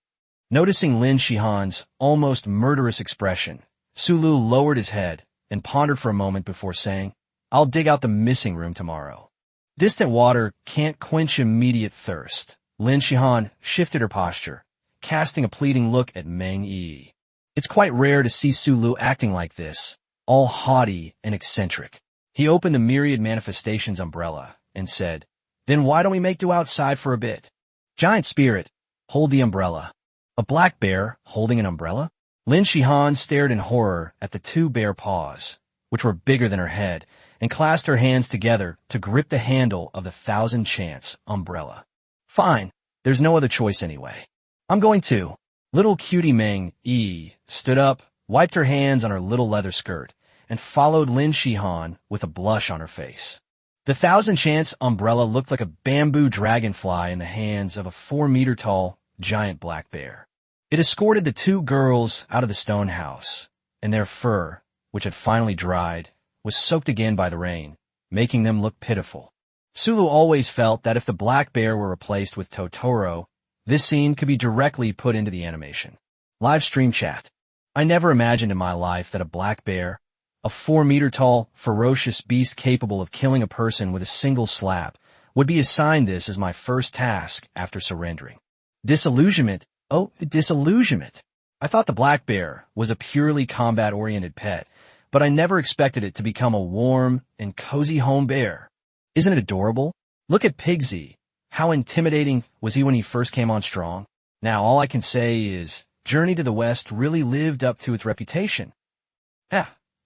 Noticing Lin Shihan's almost murderous expression, Sulu lowered his head and pondered for a moment before saying, I'll dig out the missing room tomorrow. Distant water can't quench immediate thirst. Lin Shihan shifted her posture, casting a pleading look at Meng Yi. It's quite rare to see Sulu acting like this, all haughty and eccentric. He opened the myriad manifestations umbrella and said, Then why don't we make do outside for a bit? Giant spirit, hold the umbrella. A black bear holding an umbrella? Lin Shihan stared in horror at the two bare paws, which were bigger than her head, and clasped her hands together to grip the handle of the 1,000-chance umbrella. Fine, there's no other choice anyway. I'm going to. Little cutie Meng Yi stood up, wiped her hands on her little leather skirt, and followed Lin Shihan with a blush on her face. The 1,000-chance umbrella looked like a bamboo dragonfly in the hands of a 4-meter-tall, giant black bear. It escorted the two girls out of the stone house, and their fur, which had finally dried, was soaked again by the rain, making them look pitiful. Sulu always felt that if the black bear were replaced with Totoro, this scene could be directly put into the animation. Live stream chat. I never imagined in my life that a black bear, a 4-meter-tall, ferocious beast capable of killing a person with a single slap, would be assigned this as my first task after surrendering. Disillusionment. Oh, disillusionment. I thought the black bear was a purely combat-oriented pet, but I never expected it to become a warm and cozy home bear. Isn't it adorable? Look at Pigsy. How intimidating was he when he first came on strong? Now all I can say is, Journey to the West really lived up to its reputation.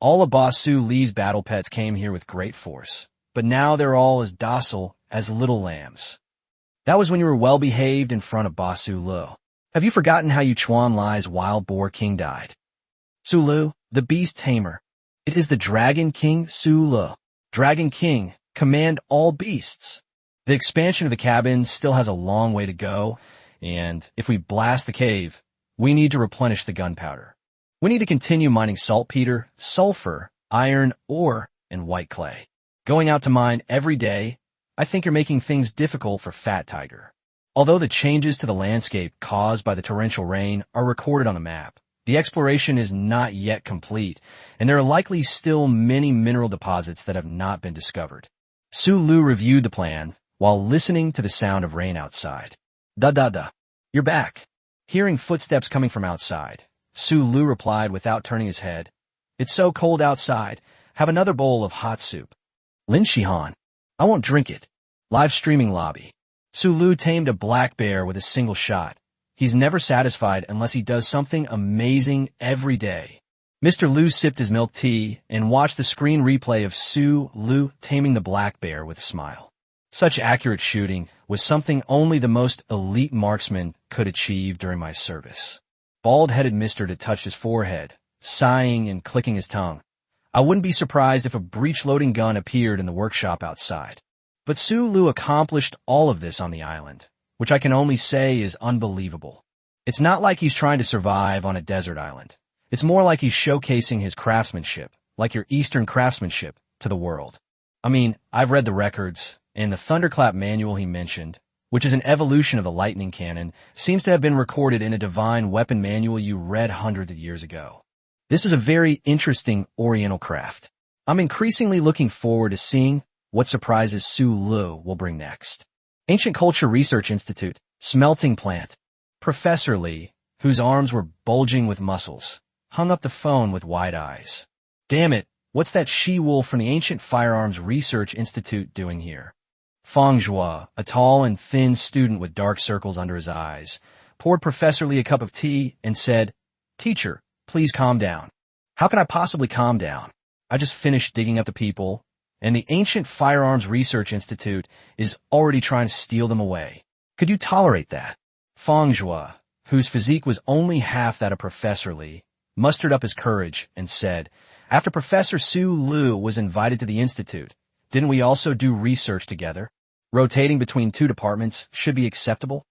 All of Boss Su Lee's battle pets came here with great force, but now they're all as docile as little lambs. That was when you were well behaved in front of Boss Su Lu. Have you forgotten how Chuan Lai's wild boar king died? Su Lu, the beast tamer. It is the Dragon King Su Lu. Dragon King, command all beasts. The expansion of the cabin still has a long way to go, and if we blast the cave, we need to replenish the gunpowder. We need to continue mining saltpeter, sulfur, iron, ore, and white clay. Going out to mine every day, I think you're making things difficult for Fat Tiger. Although the changes to the landscape caused by the torrential rain are recorded on the map, the exploration is not yet complete, and there are likely still many mineral deposits that have not been discovered. Su Lu reviewed the plan while listening to the sound of rain outside. Da. You're back. Hearing footsteps coming from outside, Su Lu replied without turning his head. It's so cold outside. Have another bowl of hot soup. Lin Shihan. I won't drink it. Live streaming lobby. Su Lu tamed a black bear with a single shot. He's never satisfied unless he does something amazing every day. Mr. Lu sipped his milk tea and watched the screen replay of Su Lu taming the black bear with a smile. Such accurate shooting was something only the most elite marksman could achieve during my service. Bald-headed Mr. touched his forehead, sighing and clicking his tongue. I wouldn't be surprised if a breech-loading gun appeared in the workshop outside. But Su Lu accomplished all of this on the island, which I can only say is unbelievable. It's not like he's trying to survive on a desert island. It's more like he's showcasing his craftsmanship, like your Eastern craftsmanship, to the world. I mean, I've read the records, and the Thunderclap manual he mentioned, which is an evolution of the lightning cannon, seems to have been recorded in a divine weapon manual you read hundreds of years ago. This is a very interesting Oriental craft. I'm increasingly looking forward to seeing what surprises Su Lu will bring next. Ancient Culture Research Institute, smelting plant. Professor Lee, whose arms were bulging with muscles, hung up the phone with wide eyes. Damn it, what's that she-wolf from the Ancient Firearms Research Institute doing here? Fang Zhua, a tall and thin student with dark circles under his eyes, poured Professor Lee a cup of tea and said, Teacher, please calm down. How can I possibly calm down? I just finished digging up the people, and the Ancient Firearms Research Institute is already trying to steal them away. Could you tolerate that? Fang Zhua, whose physique was only half that of Professor Lee, mustered up his courage and said, After Professor Su Lu was invited to the institute, didn't we also do research together? Rotating between two departments should be acceptable.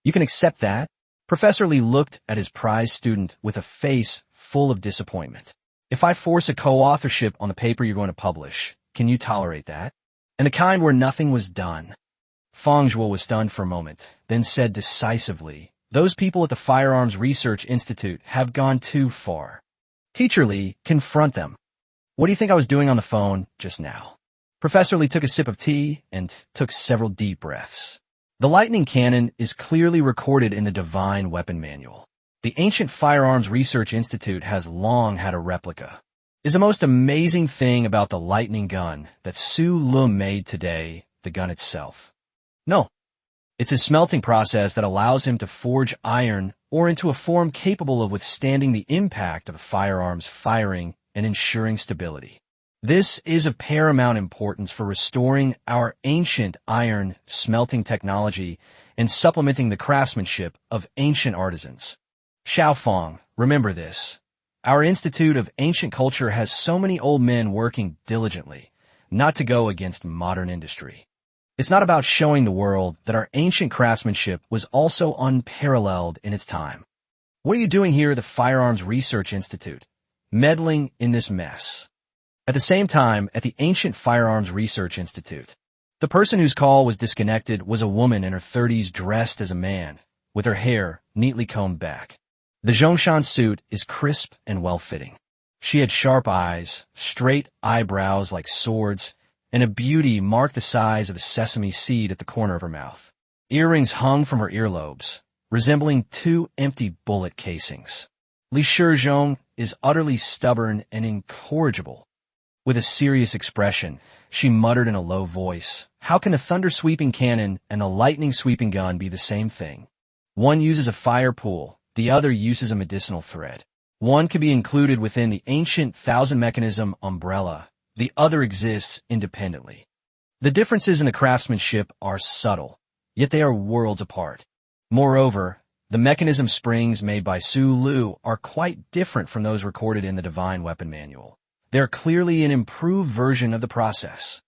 You can accept that? Professor Lee looked at his prize student with a face full of disappointment. If I force a co-authorship on the paper you're going to publish, can you tolerate that? And the kind where nothing was done. Fang Zhuo was stunned for a moment, then said decisively, Those people at the Firearms Research Institute have gone too far. Teacher Lee, confront them. What do you think I was doing on the phone just now? Professor Lee took a sip of tea and took several deep breaths. The lightning cannon is clearly recorded in the Divine Weapon Manual. The Ancient Firearms Research Institute has long had a replica. Is the most amazing thing about the lightning gun that Su Lu made today the gun itself? No. It's a smelting process that allows him to forge iron or into a form capable of withstanding the impact of a firearm's firing and ensuring stability. This is of paramount importance for restoring our ancient iron smelting technology and supplementing the craftsmanship of ancient artisans. Xiaofang, remember this. Our Institute of Ancient Culture has so many old men working diligently, not to go against modern industry. It's not about showing the world that our ancient craftsmanship was also unparalleled in its time. What are you doing here at the Firearms Research Institute, meddling in this mess? At the same time, at the Ancient Firearms Research Institute, the person whose call was disconnected was a woman in her 30s dressed as a man, with her hair neatly combed back. The Zhongshan suit is crisp and well-fitting. She had sharp eyes, straight eyebrows like swords, and a beauty marked the size of a sesame seed at the corner of her mouth. Earrings hung from her earlobes, resembling two empty bullet casings. Li Shizhong is utterly stubborn and incorrigible. With a serious expression, she muttered in a low voice, "How can a thunder-sweeping cannon and a lightning-sweeping gun be the same thing? One uses a fire pool, the other uses a medicinal thread. One could be included within the ancient thousand-mechanism umbrella, the other exists independently. The differences in the craftsmanship are subtle, yet they are worlds apart. Moreover, the mechanism springs made by Su Lu are quite different from those recorded in the Divine Weapon Manual. They are clearly an improved version of the process.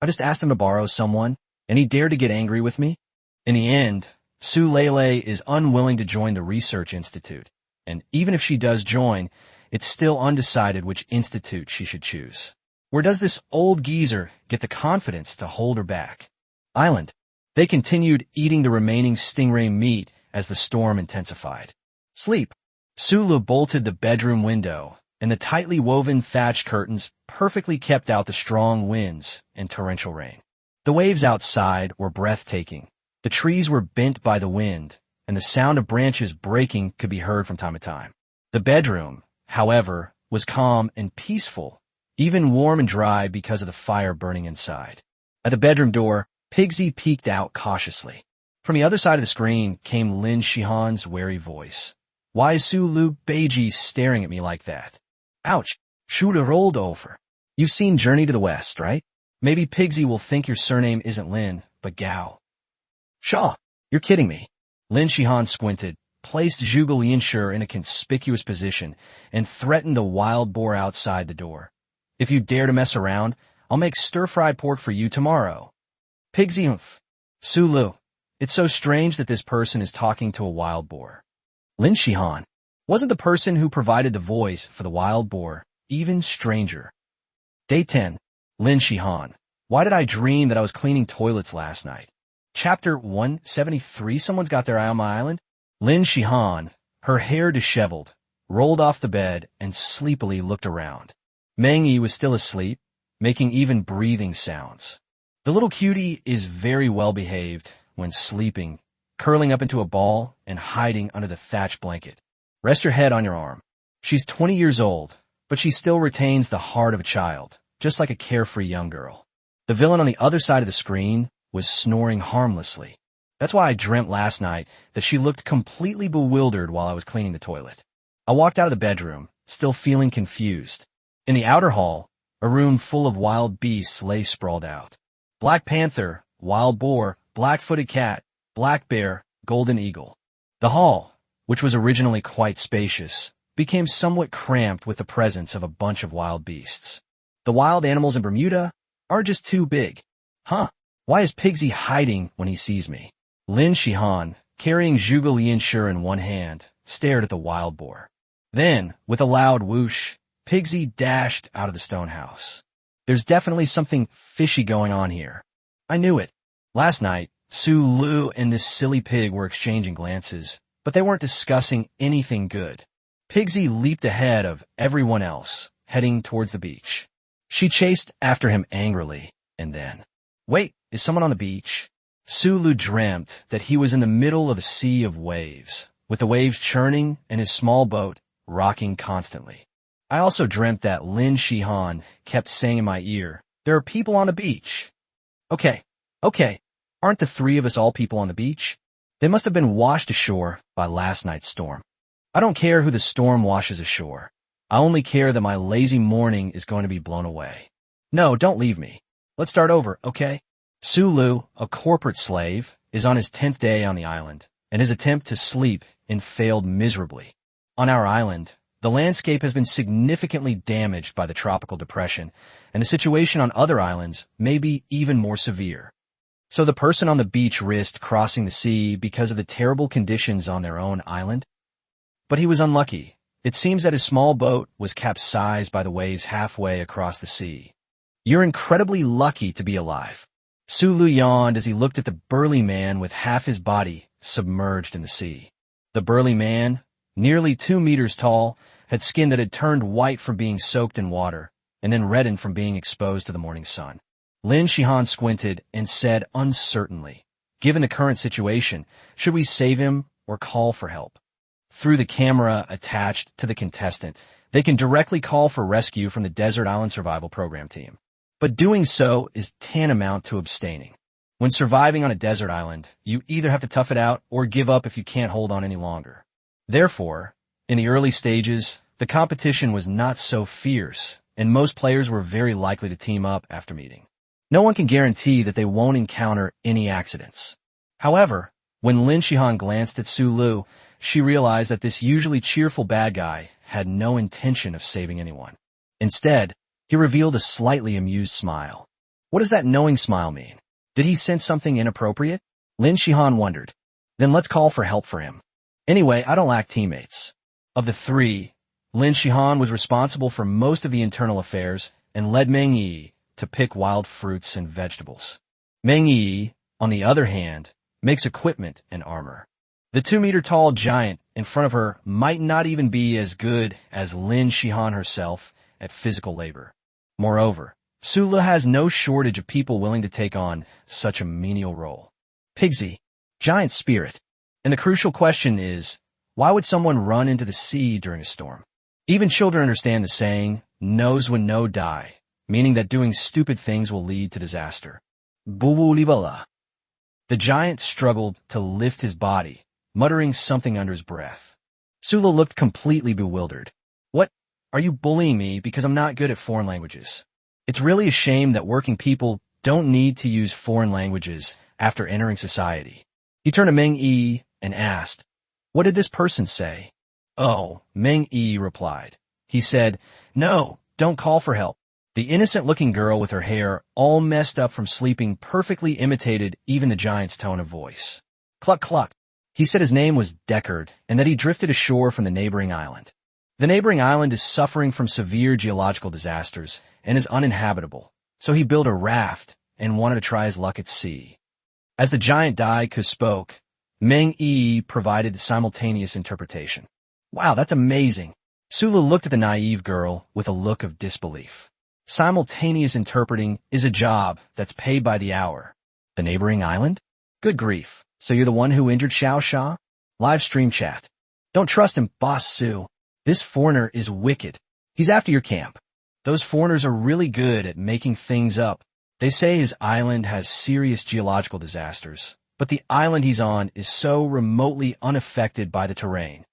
I just asked him to borrow someone, and he dared to get angry with me? In the end, Su Lele is unwilling to join the Research Institute, and even if she does join, it's still undecided which institute she should choose. Where does this old geezer get the confidence to hold her back? Island. They continued eating the remaining stingray meat as the storm intensified. Sleep. Sulu bolted the bedroom window, and the tightly woven thatch curtains perfectly kept out the strong winds and torrential rain. The waves outside were breathtaking. The trees were bent by the wind, and the sound of branches breaking could be heard from time to time. The bedroom, however, was calm and peaceful, even warm and dry because of the fire burning inside. At the bedroom door, Pigsy peeked out cautiously. From the other side of the screen came Lin Shihan's wary voice. "Why is Su Lu Beiji staring at me like that?" "Ouch, shoulda rolled over. You've seen Journey to the West, right? Maybe Pigsy will think your surname isn't Lin, but Gao." "Shaw, you're kidding me." Lin Shihan squinted, placed Zhuge Lianshi in a conspicuous position, and threatened the wild boar outside the door. "If you dare to mess around, I'll make stir-fried pork for you tomorrow." Pigsy oomph. Su Lu. It's so strange that this person is talking to a wild boar. Lin Shihan. Wasn't the person who provided the voice for the wild boar even stranger? Day 10. Lin Shihan. Why did I dream that I was cleaning toilets last night? Chapter 173. Someone's got their eye on my island? Lin Shihan, her hair disheveled, rolled off the bed and sleepily looked around. Meng Yi was still asleep, making even breathing sounds. The little cutie is very well behaved when sleeping, curling up into a ball and hiding under the thatch blanket. Rest your head on your arm. She's 20 years old, but she still retains the heart of a child, just like a carefree young girl. The villain on the other side of the screen was snoring harmlessly. That's why I dreamt last night that she looked completely bewildered while I was cleaning the toilet. I walked out of the bedroom, still feeling confused. In the outer hall, a room full of wild beasts lay sprawled out. Black panther, wild boar, black-footed cat, black bear, golden eagle. The hall, which was originally quite spacious, became somewhat cramped with the presence of a bunch of wild beasts. The wild animals in Bermuda are just too big. Huh? Why is Pigsy hiding when he sees me? Lin Shihan, carrying Zhuge Lianshi in one hand, stared at the wild boar. Then, with a loud whoosh, Pigsy dashed out of the stone house. There's definitely something fishy going on here. I knew it. Last night, Su Lu and this silly pig were exchanging glances, but they weren't discussing anything good. Pigsy leaped ahead of everyone else, heading towards the beach. She chased after him angrily, and then, "Wait, is someone on the beach?" Su Lu dreamt that he was in the middle of a sea of waves, with the waves churning and his small boat rocking constantly. I also dreamt that Lin Shihan kept saying in my ear, "There are people on the beach." Okay, aren't the three of us all people on the beach? They must have been washed ashore by last night's storm. I don't care who the storm washes ashore. I only care that my lazy morning is going to be blown away. No, don't leave me. Let's start over, okay? Su Lu, a corporate slave, is on his 10th day on the island, and his attempt to sleep failed miserably. On our island, the landscape has been significantly damaged by the tropical depression, and the situation on other islands may be even more severe. So the person on the beach risked crossing the sea because of the terrible conditions on their own island? But he was unlucky, It seems that his small boat was capsized by the waves halfway across the sea. You're incredibly lucky to be alive. Sulu yawned as he looked at the burly man with half his body submerged in the sea. The burly man, nearly 2 meters tall, had skin that had turned white from being soaked in water and then reddened from being exposed to the morning sun. Lin Shihan squinted and said uncertainly, "Given the current situation, should we save him or call for help?" Through the camera attached to the contestant, they can directly call for rescue from the Desert Island Survival Program team. But doing so is tantamount to abstaining. When surviving on a desert island, you either have to tough it out or give up if you can't hold on any longer. Therefore, in the early stages, the competition was not so fierce, and most players were very likely to team up after meeting. No one can guarantee that they won't encounter any accidents. However, when Lin Shihan glanced at Sulu, she realized that this usually cheerful bad guy had no intention of saving anyone. Instead, he revealed a slightly amused smile. What does that knowing smile mean? Did he sense something inappropriate? Lin Shihan wondered. Then let's call for help for him. Anyway, I don't lack teammates. Of the three, Lin Shihan was responsible for most of the internal affairs and led Meng Yi to pick wild fruits and vegetables. Meng Yi, on the other hand, makes equipment and armor. The 2-meter-tall giant in front of her might not even be as good as Lin Shihan herself at physical labor. Moreover, Sulu has no shortage of people willing to take on such a menial role. Pigsy, giant spirit. And the crucial question is, why would someone run into the sea during a storm? Even children understand the saying, knows when no die, meaning that doing stupid things will lead to disaster. Bubulibala. The giant struggled to lift his body, muttering something under his breath. Sulu looked completely bewildered. What? Are you bullying me because I'm not good at foreign languages? It's really a shame that working people don't need to use foreign languages after entering society. He turned to Meng Yi and asked, "What did this person say?" "Oh," Meng Yi replied. He said, "No, don't call for help." The innocent-looking girl with her hair all messed up from sleeping perfectly imitated even the giant's tone of voice. Cluck cluck. He said his name was Deckard and that he drifted ashore from the neighboring island. The neighboring island is suffering from severe geological disasters and is uninhabitable, so he built a raft and wanted to try his luck at sea. As the giant Daiku spoke, Meng Yi provided the simultaneous interpretation. Wow, that's amazing. Sulu looked at the naive girl with a look of disbelief. Simultaneous interpreting is a job that's paid by the hour. The neighboring island? Good grief. So you're the one who injured Xiao Xia? Live stream chat. Don't trust him, Boss Su. This foreigner is wicked. He's after your camp. Those foreigners are really good at making things up. They say his island has serious geological disasters, but the island he's on is so remotely unaffected by the terrain.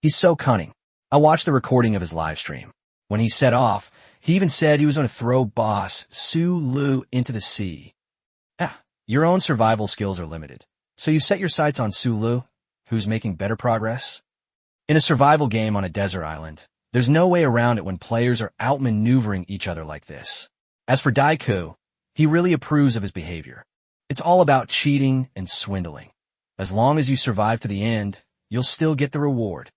He's so cunning. I watched the recording of his live stream. When he set off, he even said he was going to throw Boss Su Lu into the sea. Your own survival skills are limited. So you set your sights on Sulu, who's making better progress? In a survival game on a desert island, there's no way around it when players are outmaneuvering each other like this. As for Daiku, he really approves of his behavior. It's all about cheating and swindling. As long as you survive to the end, you'll still get the reward.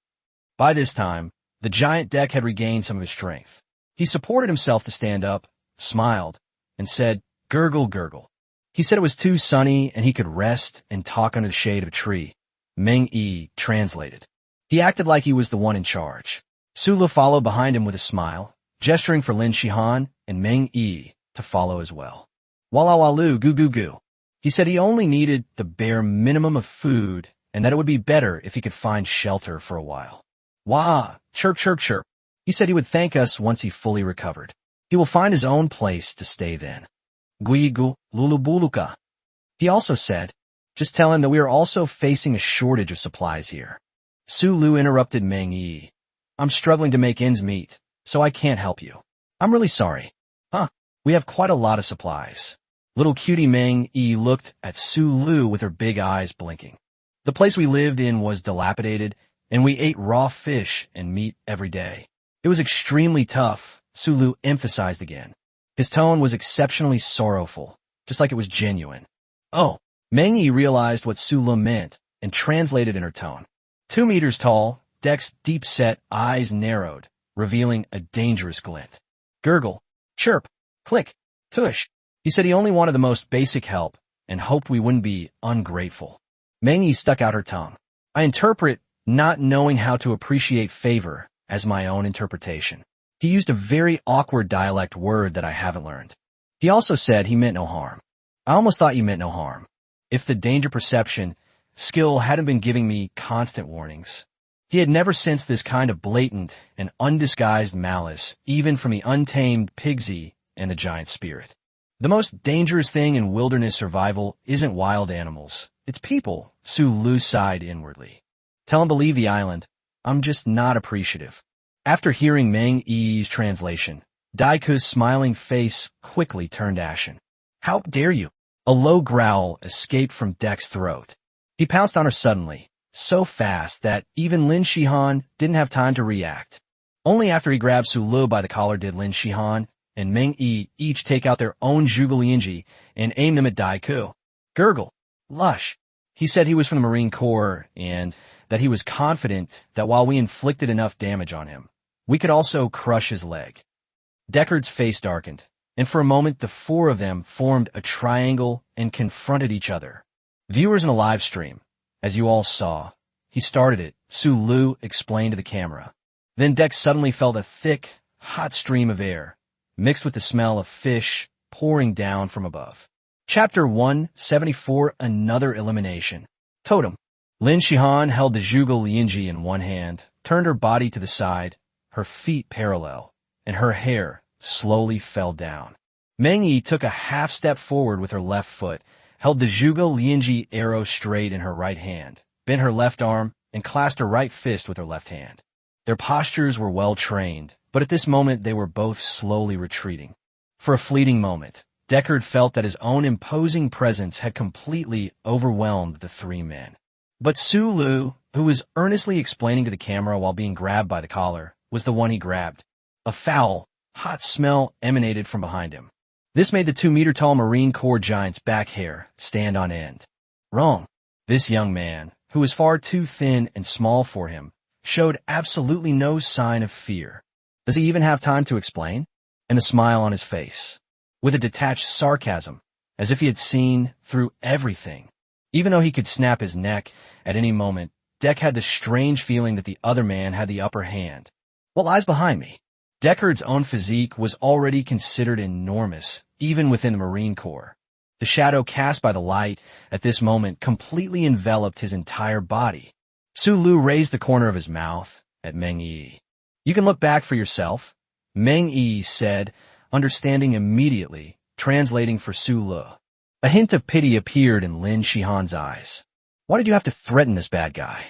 By this time, the giant deck had regained some of his strength. He supported himself to stand up, smiled, and said, "Gurgle, gurgle." He said it was too sunny and he could rest and talk under the shade of a tree. Meng Yi translated. He acted like he was the one in charge. Sulu followed behind him with a smile, gesturing for Lin Shihan and Meng Yi to follow as well. Walla wallu goo goo goo. He said he only needed the bare minimum of food and that it would be better if he could find shelter for a while. Wah, chirp chirp chirp. He said he would thank us once he fully recovered. He will find his own place to stay then. Guigu lulubuluka. He also said, just tell him that we are also facing a shortage of supplies here. Sulu interrupted Meng Yi. I'm struggling to make ends meet, so I can't help you. I'm really sorry. We have quite a lot of supplies. Little cutie Meng Yi looked at Sulu with her big eyes blinking. The place we lived in was dilapidated, and we ate raw fish and meat every day. It was extremely tough, Sulu emphasized again. His tone was exceptionally sorrowful, just like it was genuine. Meng Yi realized what Sulu meant and translated in her tone. 2 meters tall, Deck's deep-set eyes narrowed, revealing a dangerous glint. Gurgle, chirp, click, tush. He said he only wanted the most basic help and hoped we wouldn't be ungrateful. Mengyi stuck out her tongue. I interpret not knowing how to appreciate favor as my own interpretation. He used a very awkward dialect word that I haven't learned. He also said he meant no harm. I almost thought you meant no harm. If the danger perception skill hadn't been giving me constant warnings. He had never sensed this kind of blatant and undisguised malice, even from the untamed pigsy and the giant spirit. The most dangerous thing in wilderness survival isn't wild animals. It's people, Su Lu sighed inwardly. Tell him to leave the island. I'm just not appreciative. After hearing Meng Yi's translation, Daiku's smiling face quickly turned ashen. How dare you? A low growl escaped from Deck's throat. He pounced on her suddenly, so fast that even Lin Shihan didn't have time to react. Only after he grabbed Su Lu by the collar did Lin Shihan and Meng Yi each take out their own zhuge lianji and aim them at Daiku. Gurgle. Lush. He said he was from the Marine Corps and that he was confident that while we inflicted enough damage on him, we could also crush his leg. Deckard's face darkened, and for a moment the four of them formed a triangle and confronted each other. Viewers in the live stream, as you all saw, he started it, Su Lu explained to the camera. Then Deck suddenly felt a thick, hot stream of air, mixed with the smell of fish pouring down from above. Chapter 174, Another Elimination. Totem. Lin Shihan held the zhuge lianji in one hand, turned her body to the side, her feet parallel, and her hair slowly fell down. Meng Yi took a half step forward with her left foot, held the zhuge lianji arrow straight in her right hand, bent her left arm, and clasped her right fist with her left hand. Their postures were well trained, but at this moment they were both slowly retreating. For a fleeting moment, Deckard felt that his own imposing presence had completely overwhelmed the three men. But Su Lu, who was earnestly explaining to the camera while being grabbed by the collar, was the one he grabbed. A foul, hot smell emanated from behind him. This made the 2-meter-tall Marine Corps giant's back hair stand on end. Wrong. This young man, who was far too thin and small for him, showed absolutely no sign of fear. Does he even have time to explain? And a smile on his face, with a detached sarcasm, as if he had seen through everything. Even though he could snap his neck at any moment, Deck had the strange feeling that the other man had the upper hand. What lies behind me? Deckard's own physique was already considered enormous, even within the Marine Corps. The shadow cast by the light at this moment completely enveloped his entire body. Su Lu raised the corner of his mouth at Meng Yi. You can look back for yourself, Meng Yi said, understanding immediately, translating for Su Lu. A hint of pity appeared in Lin Shihan's eyes. Why did you have to threaten this bad guy?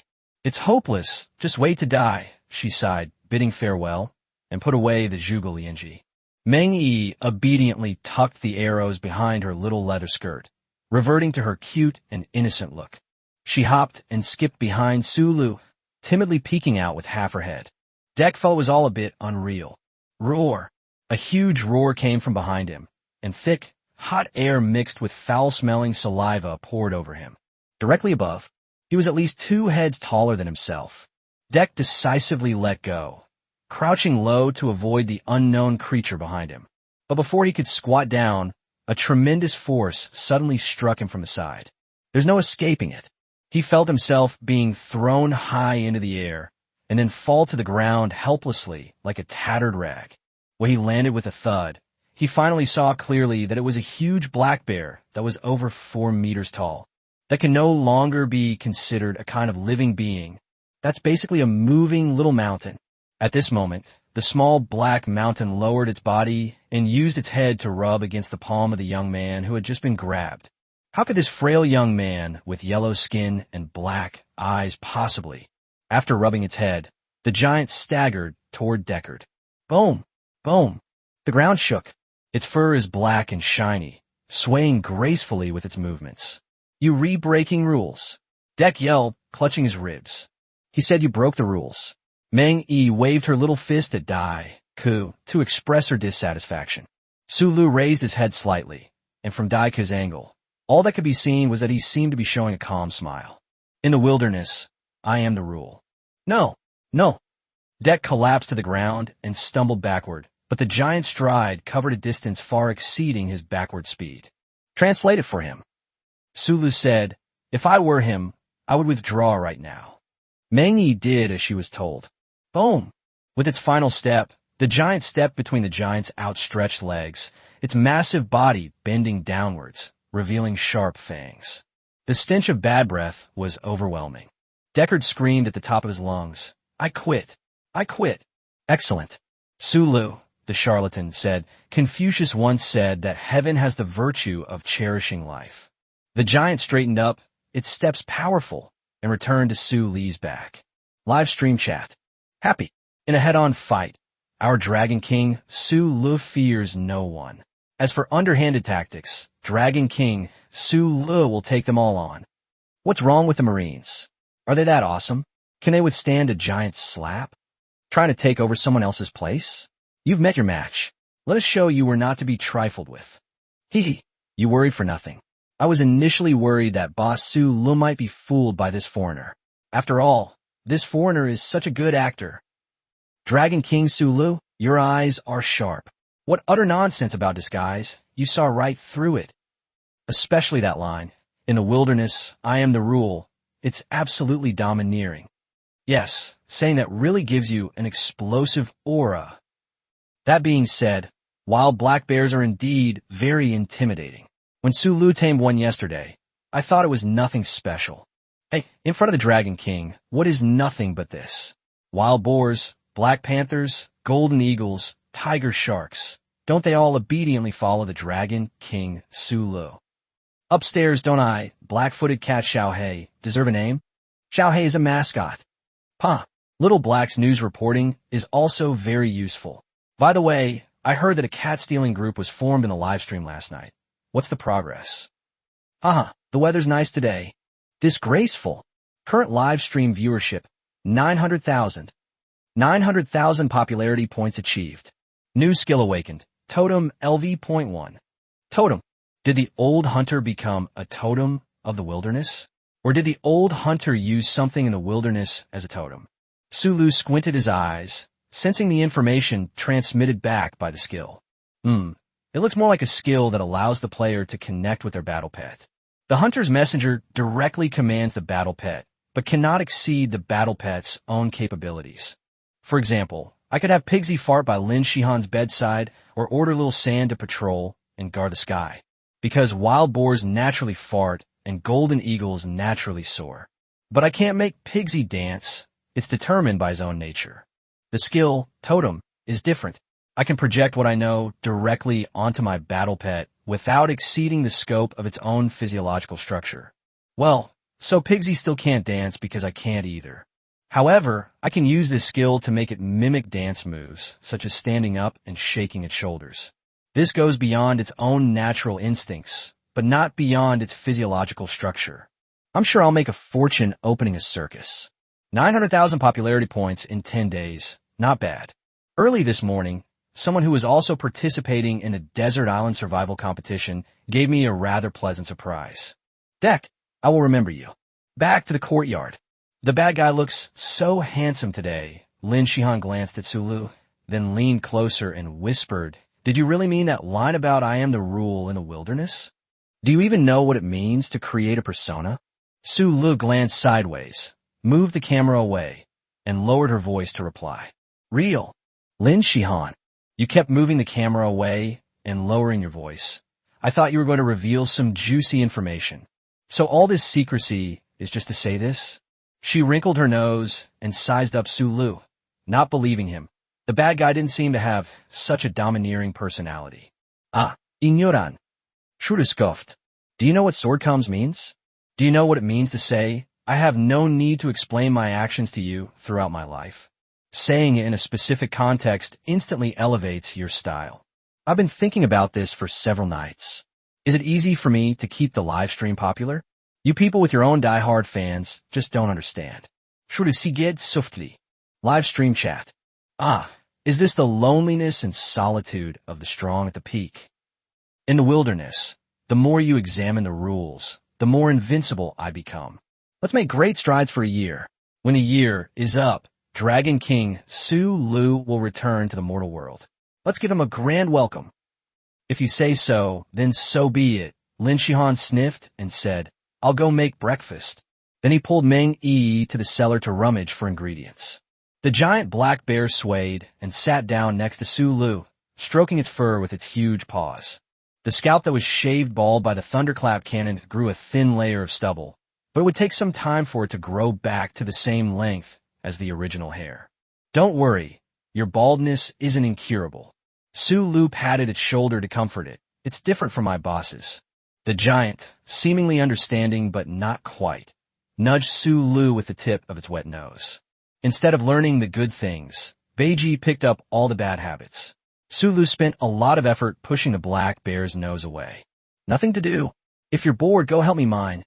It's hopeless. Just wait to die, she sighed, bidding farewell, and put away the zhuge lianji. Meng Yi obediently tucked the arrows behind her little leather skirt, reverting to her cute and innocent look. She hopped and skipped behind Su Lu, timidly peeking out with half her head. Deck felt it was all a bit unreal. Roar! A huge roar came from behind him, and thick, hot air mixed with foul-smelling saliva poured over him. Directly above, he was at least 2 heads taller than himself. Deck decisively let go, crouching low to avoid the unknown creature behind him. But before he could squat down, a tremendous force suddenly struck him from the side. There's no escaping it. He felt himself being thrown high into the air, and then fall to the ground helplessly like a tattered rag. When he landed with a thud, he finally saw clearly that it was a huge black bear that was over 4 meters tall, that can no longer be considered a kind of living being. That's basically a moving little mountain. At this moment, the small black mountain lowered its body and used its head to rub against the palm of the young man who had just been grabbed. How could this frail young man with yellow skin and black eyes possibly? After rubbing its head, the giant staggered toward Deckard. Boom! Boom! The ground shook. Its fur is black and shiny, swaying gracefully with its movements. You re-breaking rules. Deck yelled, clutching his ribs. He said you broke the rules. Meng Yi waved her little fist at Dai-Ku to express her dissatisfaction. Su Lu raised his head slightly, and from Dai-Ku's angle, all that could be seen was that he seemed to be showing a calm smile. In the wilderness, I am the rule. No, No. Deck collapsed to the ground and stumbled backward, but the giant stride covered a distance far exceeding his backward speed. Translate it for him. Sulu said, "If I were him, I would withdraw right now." Meng Yi did as she was told. Boom! With its final step, the giant stepped between the giant's outstretched legs, its massive body bending downwards, revealing sharp fangs. The stench of bad breath was overwhelming. Deckard screamed at the top of his lungs, "I quit! I quit!" Excellent. Sulu, the charlatan, said, "Confucius once said that heaven has the virtue of cherishing life." The giant straightened up, its steps powerful, and returned to Su Li's back. Live stream chat. Happy. In a head-on fight, our Dragon King, Su Lu, fears no one. As for underhanded tactics, Dragon King, Su Lu, will take them all on. What's wrong with the Marines? Are they that awesome? Can they withstand a giant slap? Trying to take over someone else's place? You've met your match. Let us show you we're not to be trifled with. Hee hee. You worried for nothing. I was initially worried that Boss Su Lu might be fooled by this foreigner. After all, this foreigner is such a good actor. Dragon King Su Lu, your eyes are sharp. What utter nonsense about disguise. You saw right through it. Especially that line, "In the wilderness, I am the rule." It's absolutely domineering. Yes, saying that really gives you an explosive aura. That being said, wild black bears are indeed very intimidating. When Su Lu tamed one yesterday, I thought it was nothing special. Hey, in front of the Dragon King, what is nothing but this? Wild boars, black panthers, golden eagles, tiger sharks. Don't they all obediently follow the Dragon King Su Lu? Upstairs, don't I, black-footed cat Xiaohei, deserve a name? Xiaohei is a mascot. Pa, Little Black's news reporting is also very useful. By the way, I heard that a cat-stealing group was formed in the livestream last night. What's the progress? Haha, the weather's nice today. Disgraceful. Current live stream viewership, 900,000. 900,000 popularity points achieved. New skill awakened. Totem LV.1. Totem. Did the old hunter become a totem of the wilderness? Or did the old hunter use something in the wilderness as a totem? Sulu squinted his eyes, sensing the information transmitted back by the skill. It looks more like a skill that allows the player to connect with their battle pet. The hunter's messenger directly commands the battle pet, but cannot exceed the battle pet's own capabilities. For example, I could have Pigsy fart by Lin Shihan's bedside or order Little Sand to patrol and guard the sky. Because wild boars naturally fart and golden eagles naturally soar. But I can't make Pigsy dance. It's determined by his own nature. The skill, Totem, is different. I can project what I know directly onto my battle pet without exceeding the scope of its own physiological structure. Well, so Pigsy still can't dance because I can't either. However, I can use this skill to make it mimic dance moves, such as standing up and shaking its shoulders. This goes beyond its own natural instincts, but not beyond its physiological structure. I'm sure I'll make a fortune opening a circus. 900,000 popularity points in 10 days. Not bad. Early this morning, someone who was also participating in a desert island survival competition gave me a rather pleasant surprise. Deck, I will remember you. Back to the courtyard. The bad guy looks so handsome today. Lin Shihan glanced at Sulu, then leaned closer and whispered, "Did you really mean that line about I am the rule in the wilderness? Do you even know what it means to create a persona?" Sulu glanced sideways, moved the camera away, and lowered her voice to reply. "Real. Lin Shihan, you kept moving the camera away and lowering your voice. I thought you were going to reveal some juicy information. So all this secrecy is just to say this?" She wrinkled her nose and sized up Sulu, not believing him. The bad guy didn't seem to have such a domineering personality. "Ah, ignoran. Shuruskoft. Do you know what sword comms means? Do you know what it means to say, I have no need to explain my actions to you throughout my life? Saying it in a specific context instantly elevates your style. I've been thinking about this for several nights. Is it easy for me to keep the live stream popular? You people with your own diehard fans just don't understand. Shurusiged softly. Live stream chat. Ah, is this the loneliness and solitude of the strong at the peak? In the wilderness, the more you examine the rules, the more invincible I become. Let's make great strides for a year. When a year is up, Dragon King Su Lu will return to the mortal world. Let's give him a grand welcome. If you say so, then so be it. Lin Shihan sniffed and said, I'll go make breakfast. Then he pulled Meng Yi to the cellar to rummage for ingredients. The giant black bear swayed and sat down next to Su Lu, stroking its fur with its huge paws. The scalp that was shaved bald by the thunderclap cannon grew a thin layer of stubble, but it would take some time for it to grow back to the same length as the original hair. Don't worry, your baldness isn't incurable. Su Lu patted its shoulder to comfort it. It's different from my boss's. The giant, seemingly understanding but not quite, nudged Su Lu with the tip of its wet nose. Instead of learning the good things, Beiji picked up all the bad habits. Su Lu spent a lot of effort pushing the black bear's nose away. Nothing to do. If you're bored, go help me mine.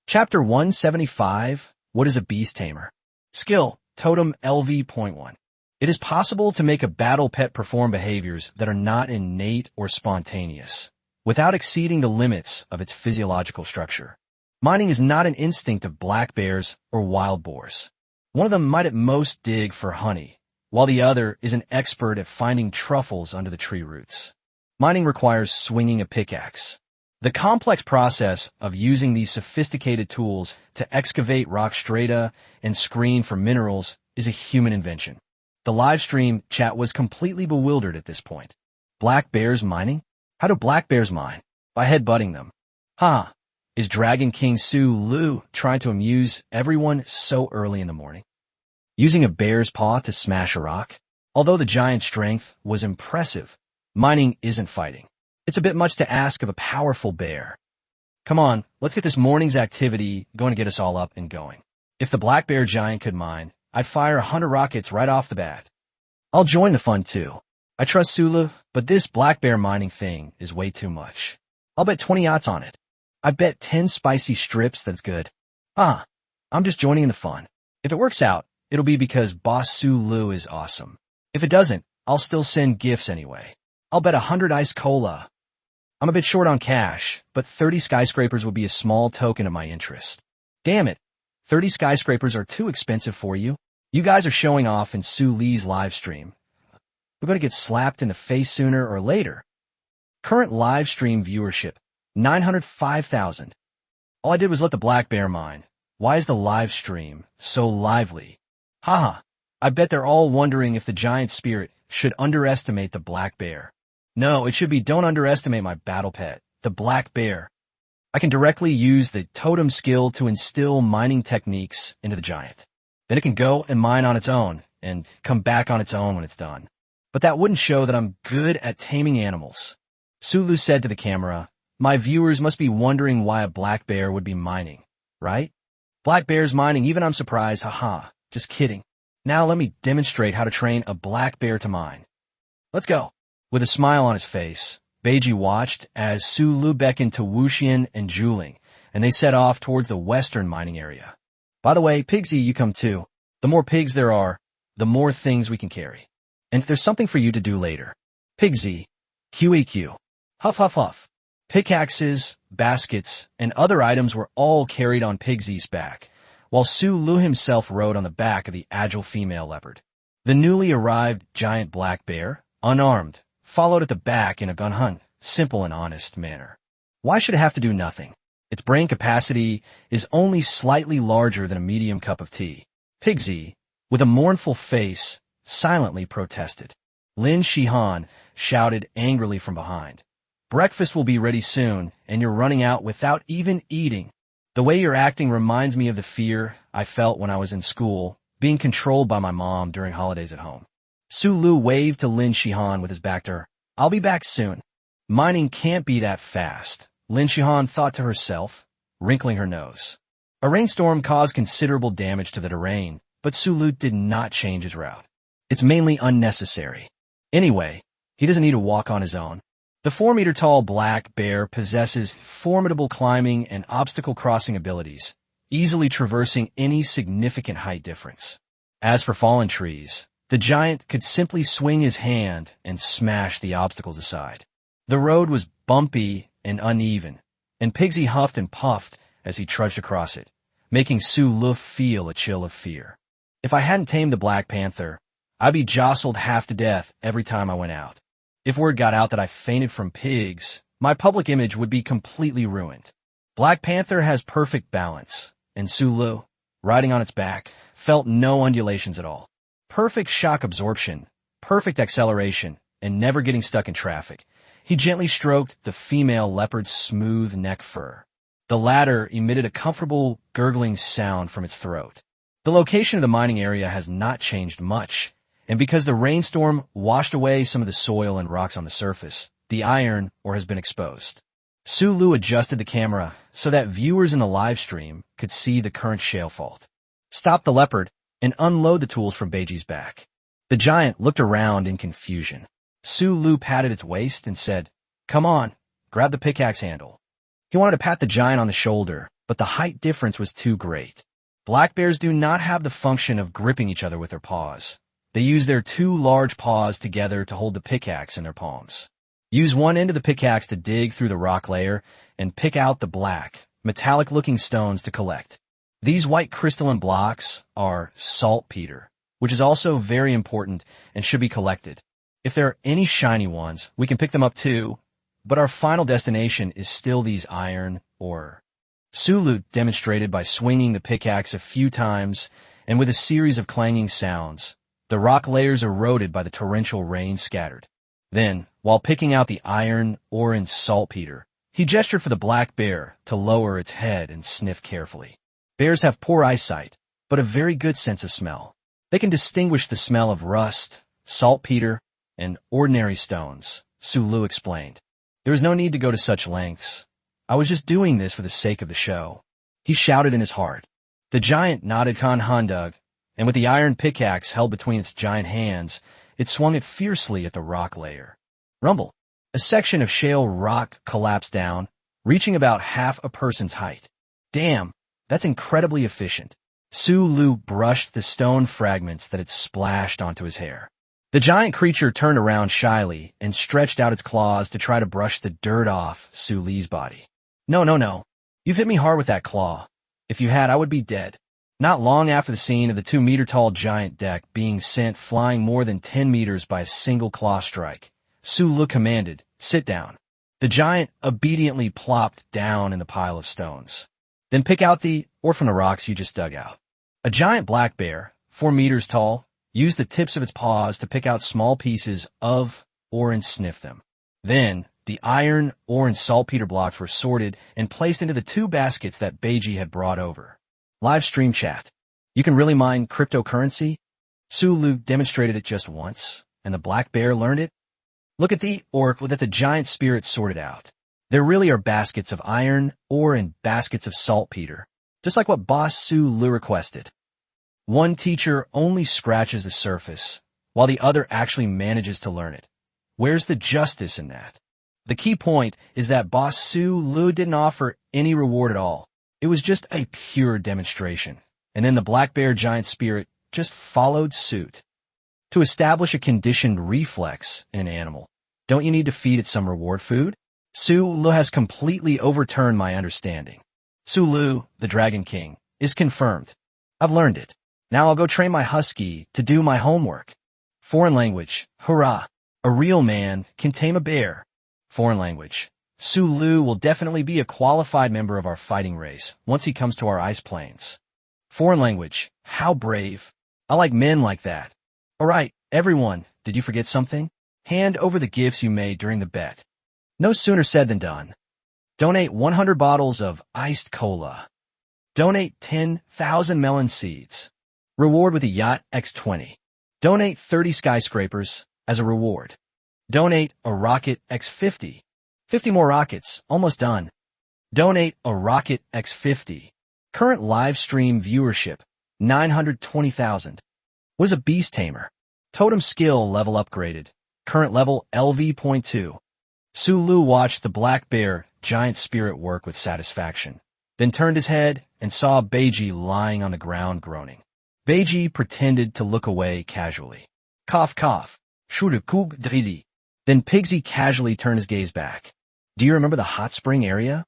Chapter 175, What is a Beast Tamer? Skill, Totem LV.1. It is possible to make a battle pet perform behaviors that are not innate or spontaneous, without exceeding the limits of its physiological structure. Mining is not an instinct of black bears or wild boars. One of them might at most dig for honey, while the other is an expert at finding truffles under the tree roots. Mining requires swinging a pickaxe. The complex process of using these sophisticated tools to excavate rock strata and screen for minerals is a human invention. The live stream chat was completely bewildered at this point. Black bears mining? How do black bears mine? By headbutting them. Is Dragon King Su Lu trying to amuse everyone so early in the morning? Using a bear's paw to smash a rock? Although the giant's strength was impressive, mining isn't fighting. It's a bit much to ask of a powerful bear. Come on, let's get this morning's activity going to get us all up and going. If the black bear giant could mine, I'd fire 100 rockets right off the bat. I'll join the fun too. I trust Su Lu, but this black bear mining thing is way too much. I'll bet 20 yachts on it. I bet 10 spicy strips that's good. I'm just joining in the fun. If it works out, it'll be because Boss Su Lu is awesome. If it doesn't, I'll still send gifts anyway. I'll bet 100 iced cola. I'm a bit short on cash, but 30 skyscrapers would be a small token of my interest. Damn it. 30 skyscrapers are too expensive for you. You guys are showing off in Su Li's live stream. We're going to get slapped in the face sooner or later. Current live stream viewership, 905,000. All I did was let the black bear mine. Why is the live stream so lively? I bet they're all wondering if the giant spirit should underestimate the black bear. No, it should be don't underestimate my battle pet, the black bear. I can directly use the totem skill to instill mining techniques into the giant. Then it can go and mine on its own and come back on its own when it's done. But that wouldn't show that I'm good at taming animals. Su Lu said to the camera, my viewers must be wondering why a black bear would be mining, right? Black bear's mining, even I'm surprised, just kidding. Now let me demonstrate how to train a black bear to mine. Let's go. With a smile on his face, Beiji watched as Su Lu beckoned to Wuxian and Juling, and they set off towards the western mining area. By the way, Pigsy, you come too. The more pigs there are, the more things we can carry. And there's something for you to do later. Pigsy, QEQ, huff huff huff. Pickaxes, baskets, and other items were all carried on Pigsy's back, while Su Lu himself rode on the back of the agile female leopard. The newly arrived giant black bear, unarmed, followed at the back in a gun-hunt, simple and honest manner. Why should it have to do nothing? Its brain capacity is only slightly larger than a medium cup of tea. Pigsy, with a mournful face, silently protested. Lin Shihan shouted angrily from behind. Breakfast will be ready soon, and you're running out without even eating. The way you're acting reminds me of the fear I felt when I was in school, being controlled by my mom during holidays at home. Su Lu waved to Lin Shihan with his back to her. I'll be back soon. Mining can't be that fast, Lin Shihan thought to herself, wrinkling her nose. A rainstorm caused considerable damage to the terrain, but Su Lu did not change his route. It's mainly unnecessary. Anyway, he doesn't need to walk on his own. The 4-meter-tall black bear possesses formidable climbing and obstacle crossing abilities, easily traversing any significant height difference. As for fallen trees, the giant could simply swing his hand and smash the obstacles aside. The road was bumpy and uneven, and Pigsy huffed and puffed as he trudged across it, making Su Lu feel a chill of fear. If I hadn't tamed the Black Panther, I'd be jostled half to death every time I went out. If word got out that I fainted from pigs, my public image would be completely ruined. Black Panther has perfect balance, and Sulu, riding on its back, felt no undulations at all. Perfect shock absorption, perfect acceleration, and never getting stuck in traffic. He gently stroked the female leopard's smooth neck fur. The latter emitted a comfortable, gurgling sound from its throat. The location of the mining area has not changed much, and because the rainstorm washed away some of the soil and rocks on the surface, the iron ore has been exposed. Sulu adjusted the camera so that viewers in the live stream could see the current shale fault. Stop the leopard and unload the tools from Beiji's back. The giant looked around in confusion. Sulu patted its waist and said, "Come on, grab the pickaxe handle." He wanted to pat the giant on the shoulder, but the height difference was too great. Black bears do not have the function of gripping each other with their paws. They use their two large paws together to hold the pickaxe in their palms. Use one end of the pickaxe to dig through the rock layer and pick out the black, metallic-looking stones to collect. These white crystalline blocks are saltpeter, which is also very important and should be collected. If there are any shiny ones, we can pick them up too, but our final destination is still these iron ore. Sulu demonstrated by swinging the pickaxe a few times and with a series of clanging sounds. The rock layers eroded by the torrential rain scattered. Then, while picking out the iron ore and saltpeter, he gestured for the black bear to lower its head and sniff carefully. Bears have poor eyesight, but a very good sense of smell. They can distinguish the smell of rust, saltpeter, and ordinary stones, Sulu explained. There was no need to go to such lengths. I was just doing this for the sake of the show. He shouted in his heart. The giant nodded Handug, and with the iron pickaxe held between its giant hands, it swung it fiercely at the rock layer. Rumble. A section of shale rock collapsed down, reaching about half a person's height. Damn, that's incredibly efficient. Sulu brushed the stone fragments that had splashed onto his hair. The giant creature turned around shyly and stretched out its claws to try to brush the dirt off Sulu's body. No. You've hit me hard with that claw. If you had, I would be dead. Not long after the scene of the 2-meter-tall giant deck being sent flying more than 10 meters by a single claw strike, Sulu commanded, "Sit down." The giant obediently plopped down in the pile of stones. Then pick out the ore from the rocks you just dug out. A giant black bear, 4 meters tall, used the tips of its paws to pick out small pieces of ore and sniff them. Then, the iron, ore, and saltpeter blocks were sorted and placed into the 2 baskets that Beiji had brought over. Live stream chat. You can really mine cryptocurrency? Sulu demonstrated it just once, and the black bear learned it. Look at the ore that the giant spirit sorted out. There really are baskets of iron, ore, and baskets of saltpeter, just like what Boss Sulu requested. One teacher only scratches the surface, while the other actually manages to learn it. Where's the justice in that? The key point is that Boss Sulu didn't offer any reward at all. It was just a pure demonstration, and then the black bear giant spirit just followed suit. To establish a conditioned reflex in an animal, don't you need to feed it some reward food? Sulu has completely overturned my understanding. Sulu, the Dragon King, is confirmed. I've learned it. Now I'll go train my husky to do my homework. Foreign language. Hurrah. A real man can tame a bear. Foreign language. Sulu will definitely be a qualified member of our fighting race once he comes to our ice plains. Foreign language. How brave. I like men like that. All right, everyone, did you forget something? Hand over the gifts you made during the bet. No sooner said than done. Donate 100 bottles of iced cola. Donate 10,000 melon seeds. Reward with a yacht X20. Donate 30 skyscrapers as a reward. Donate a rocket X50. 50 more rockets, almost done. Donate a rocket X50. Current live stream viewership, 920,000. Was a beast tamer. Totem skill level upgraded. Current level LV.2. Sulu watched the black bear giant spirit work with satisfaction, then turned his head and saw Beiji lying on the ground groaning. Beiji pretended to look away casually. Cough, cough. Shurukug dridi. Then Pigsy casually turned his gaze back. Do you remember the hot spring area?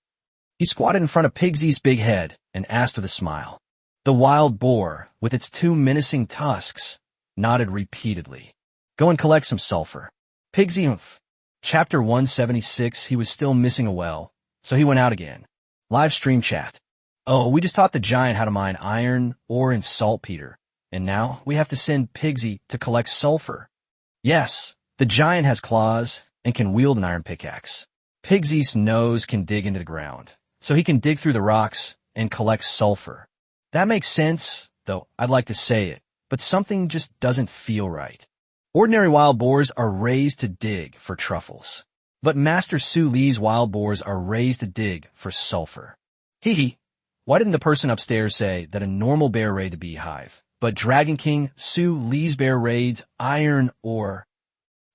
He squatted in front of Pigsy's big head and asked with a smile. The wild boar, with its two menacing tusks, nodded repeatedly. Go and collect some sulfur. Pigsy oomph. Chapter 176. He was still missing a well, so he went out again. Live stream chat. Oh, we just taught the giant how to mine iron, ore, and saltpeter, and now we have to send Pigsy to collect sulfur. Yes, the giant has claws and can wield an iron pickaxe. Pigsy's nose can dig into the ground, so he can dig through the rocks and collect sulfur. That makes sense, though I'd like to say it, but something just doesn't feel right. Ordinary wild boars are raised to dig for truffles, but Master Su Li's wild boars are raised to dig for sulfur. Hee hee. Why didn't the person upstairs say that a normal bear raided the beehive, but Dragon King Su Li's bear raids iron ore?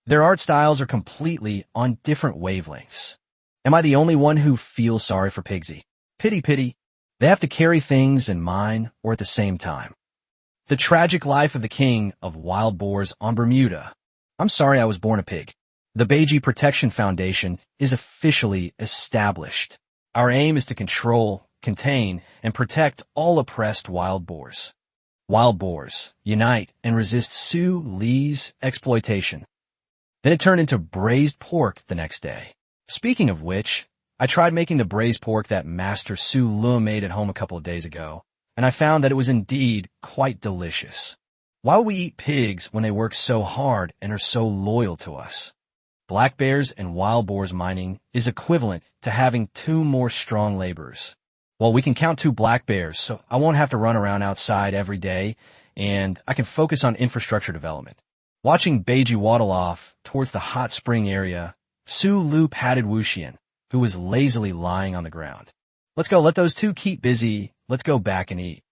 Their art styles are completely on different wavelengths. Am I the only one who feels sorry for Pigsy? Pity, pity. They have to carry things and mine, or at the same time. The tragic life of the king of wild boars on Bermuda. I'm sorry I was born a pig. The Beiji Protection Foundation is officially established. Our aim is to control, contain, and protect all oppressed wild boars. Wild boars, unite and resist Su Li's exploitation. Then it turned into braised pork the next day. Speaking of which, I tried making the braised pork that Master Su Li made at home a couple of days ago, and I found that it was indeed quite delicious. Why would we eat pigs when they work so hard and are so loyal to us? Black bears and wild boars mining is equivalent to having two more strong laborers. Well, we can count 2 black bears, so I won't have to run around outside every day, and I can focus on infrastructure development. Watching Beiji waddle off towards the hot spring area, Su Lu patted Wuxian, who was lazily lying on the ground. Let's go, let those two keep busy. Let's go back and eat.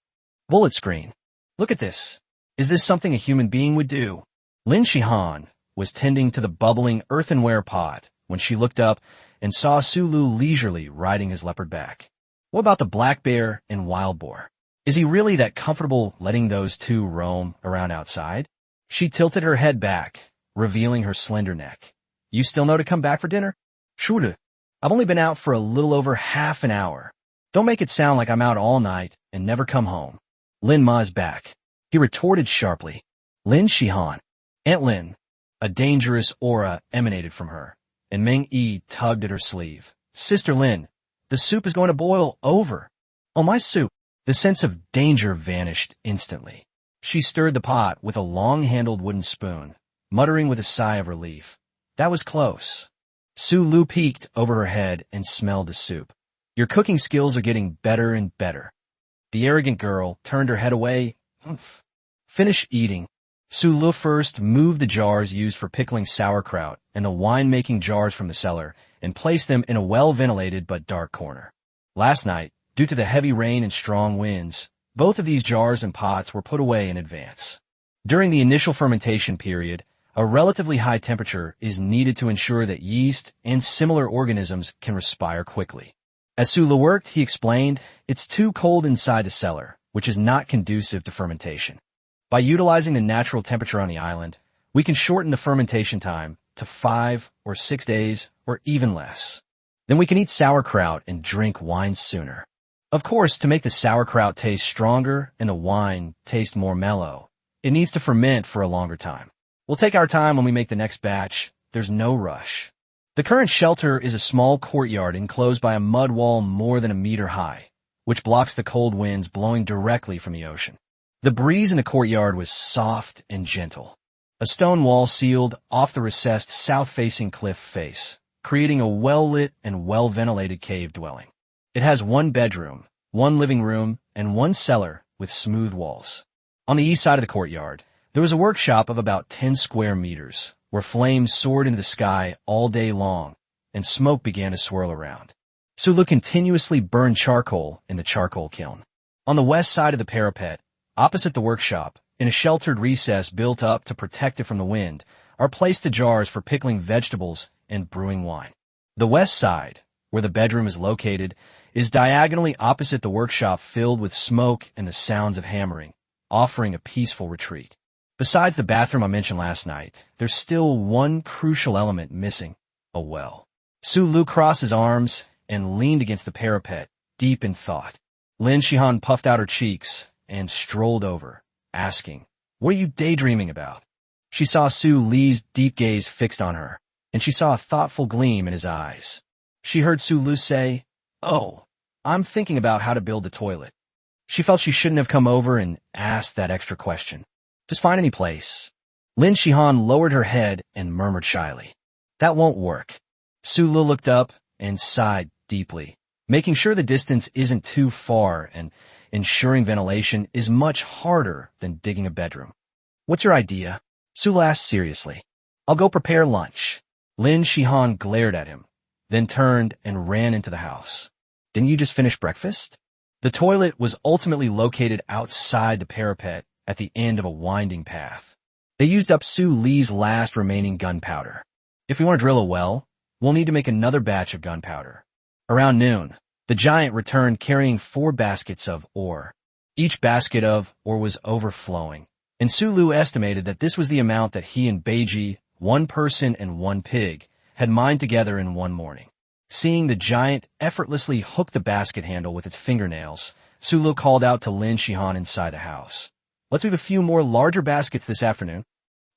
Bullet screen. Look at this. Is this something a human being would do? Lin Shihan was tending to the bubbling earthenware pot when she looked up and saw Su Lu leisurely riding his leopard back. What about the black bear and wild boar? Is he really that comfortable letting those two roam around outside? She tilted her head back, revealing her slender neck. You still know to come back for dinner? Sure. I've only been out for a little over half an hour. Don't make it sound like I'm out all night and never come home. Lin Ma's back. He retorted sharply. Lin Shihan. Aunt Lin. A dangerous aura emanated from her, and Meng Yi tugged at her sleeve. Sister Lin, the soup is going to boil over. Oh, my soup. The sense of danger vanished instantly. She stirred the pot with a long-handled wooden spoon, muttering with a sigh of relief. That was close. Su Lu peeked over her head and smelled the soup. Your cooking skills are getting better and better. The arrogant girl turned her head away. Finish eating. Su Lu first moved the jars used for pickling sauerkraut and the wine-making jars from the cellar and placed them in a well-ventilated but dark corner. Last night, due to the heavy rain and strong winds, both of these jars and pots were put away in advance. During the initial fermentation period, a relatively high temperature is needed to ensure that yeast and similar organisms can respire quickly. As Su Lu worked, he explained, it's too cold inside the cellar, which is not conducive to fermentation. By utilizing the natural temperature on the island, we can shorten the fermentation time to 5 or 6 days or even less. Then we can eat sauerkraut and drink wine sooner. Of course, to make the sauerkraut taste stronger and the wine taste more mellow, it needs to ferment for a longer time. We'll take our time when we make the next batch. There's no rush. The current shelter is a small courtyard enclosed by a mud wall more than a meter high, which blocks the cold winds blowing directly from the ocean. The breeze in the courtyard was soft and gentle. A stone wall sealed off the recessed south-facing cliff face, creating a well-lit and well-ventilated cave dwelling. It has 1 bedroom, 1 living room, and 1 cellar with smooth walls. On the east side of the courtyard, there was a workshop of about 10 square meters, where flames soared into the sky all day long, and smoke began to swirl around. Su Lu continuously burned charcoal in the charcoal kiln. On the west side of the parapet, opposite the workshop, in a sheltered recess built up to protect it from the wind, are placed the jars for pickling vegetables and brewing wine. The west side, where the bedroom is located, is diagonally opposite the workshop filled with smoke and the sounds of hammering, offering a peaceful retreat. Besides the bathroom I mentioned last night, there's still one crucial element missing, a well. Su Lu crossed his arms and leaned against the parapet, deep in thought. Lin Shihan puffed out her cheeks and strolled over, asking, "What are you daydreaming about?" She saw Su Li's deep gaze fixed on her, and she saw a thoughtful gleam in his eyes. She heard Su Lu say, "Oh, I'm thinking about how to build the toilet." She felt she shouldn't have come over and asked that extra question. Just find any place. Lin Shihan lowered her head and murmured shyly, "That won't work." Su Lu looked up and sighed deeply, making sure the distance isn't too far and ensuring ventilation is much harder than digging a bedroom. "What's your idea?" Su Lu asked seriously. "I'll go prepare lunch." Lin Shihan glared at him, then turned and ran into the house. "Didn't you just finish breakfast?" The toilet was ultimately located outside the parapet at the end of a winding path. They used up Su Li's last remaining gunpowder. "If we want to drill a well, we'll need to make another batch of gunpowder." Around noon, the giant returned carrying 4 baskets of ore. Each basket of ore was overflowing, and Su Lu estimated that this was the amount that he and Beiji, 1 person and 1 pig, had mined together in one morning. Seeing the giant effortlessly hook the basket handle with its fingernails, Su Lu called out to Lin Shihan inside the house. "Let's move a few more larger baskets this afternoon."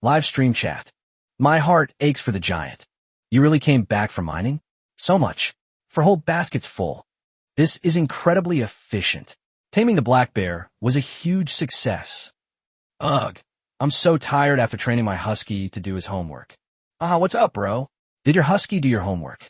Live stream chat. "My heart aches for the giant. You really came back from mining? So much. For whole baskets full. This is incredibly efficient. Taming the black bear was a huge success. Ugh, I'm so tired after training my husky to do his homework." What's up, bro? Did your husky do your homework?"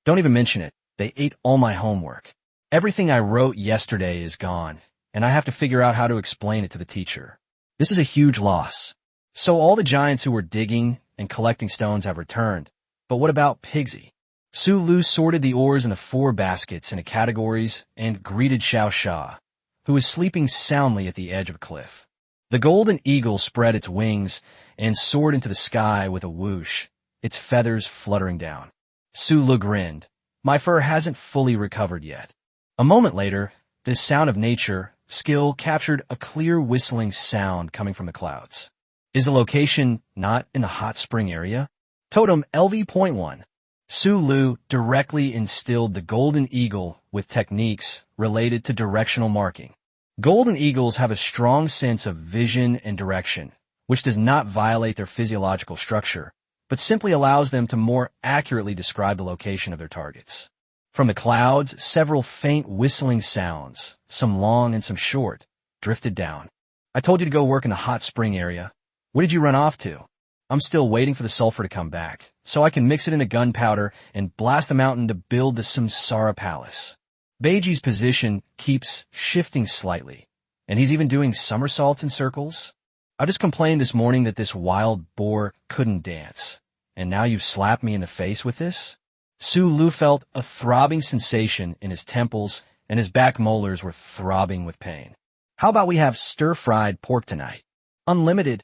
"Don't even mention it. They ate all my homework. Everything I wrote yesterday is gone, and I have to figure out how to explain it to the teacher. This is a huge loss." So all the giants who were digging and collecting stones have returned. But what about Pigsy? Su Lu sorted the ores into 4 baskets into categories and greeted Xiao Sha, who was sleeping soundly at the edge of a cliff. The golden eagle spread its wings and soared into the sky with a whoosh, its feathers fluttering down. Su Lu grinned. "My fur hasn't fully recovered yet." A moment later, the sound of nature skill captured a clear whistling sound coming from the clouds. Is the location not in the hot spring area? Totem LV.1. Su Lu directly instilled the golden eagle with techniques related to directional marking. Golden eagles have a strong sense of vision and direction, which does not violate their physiological structure, but simply allows them to more accurately describe the location of their targets. From the clouds, several faint whistling sounds, some long and some short, drifted down. "I told you to go work in the hot spring area. What did you run off to?" "I'm still waiting for the sulfur to come back, so I can mix it into gunpowder and blast the mountain to build the Samsara Palace." Beiji's position keeps shifting slightly, and he's even doing somersaults in circles. "I just complained this morning that this wild boar couldn't dance, and now you've slapped me in the face with this?" Su Lu felt a throbbing sensation in his temples, and his back molars were throbbing with pain. "How about we have stir-fried pork tonight? Unlimited."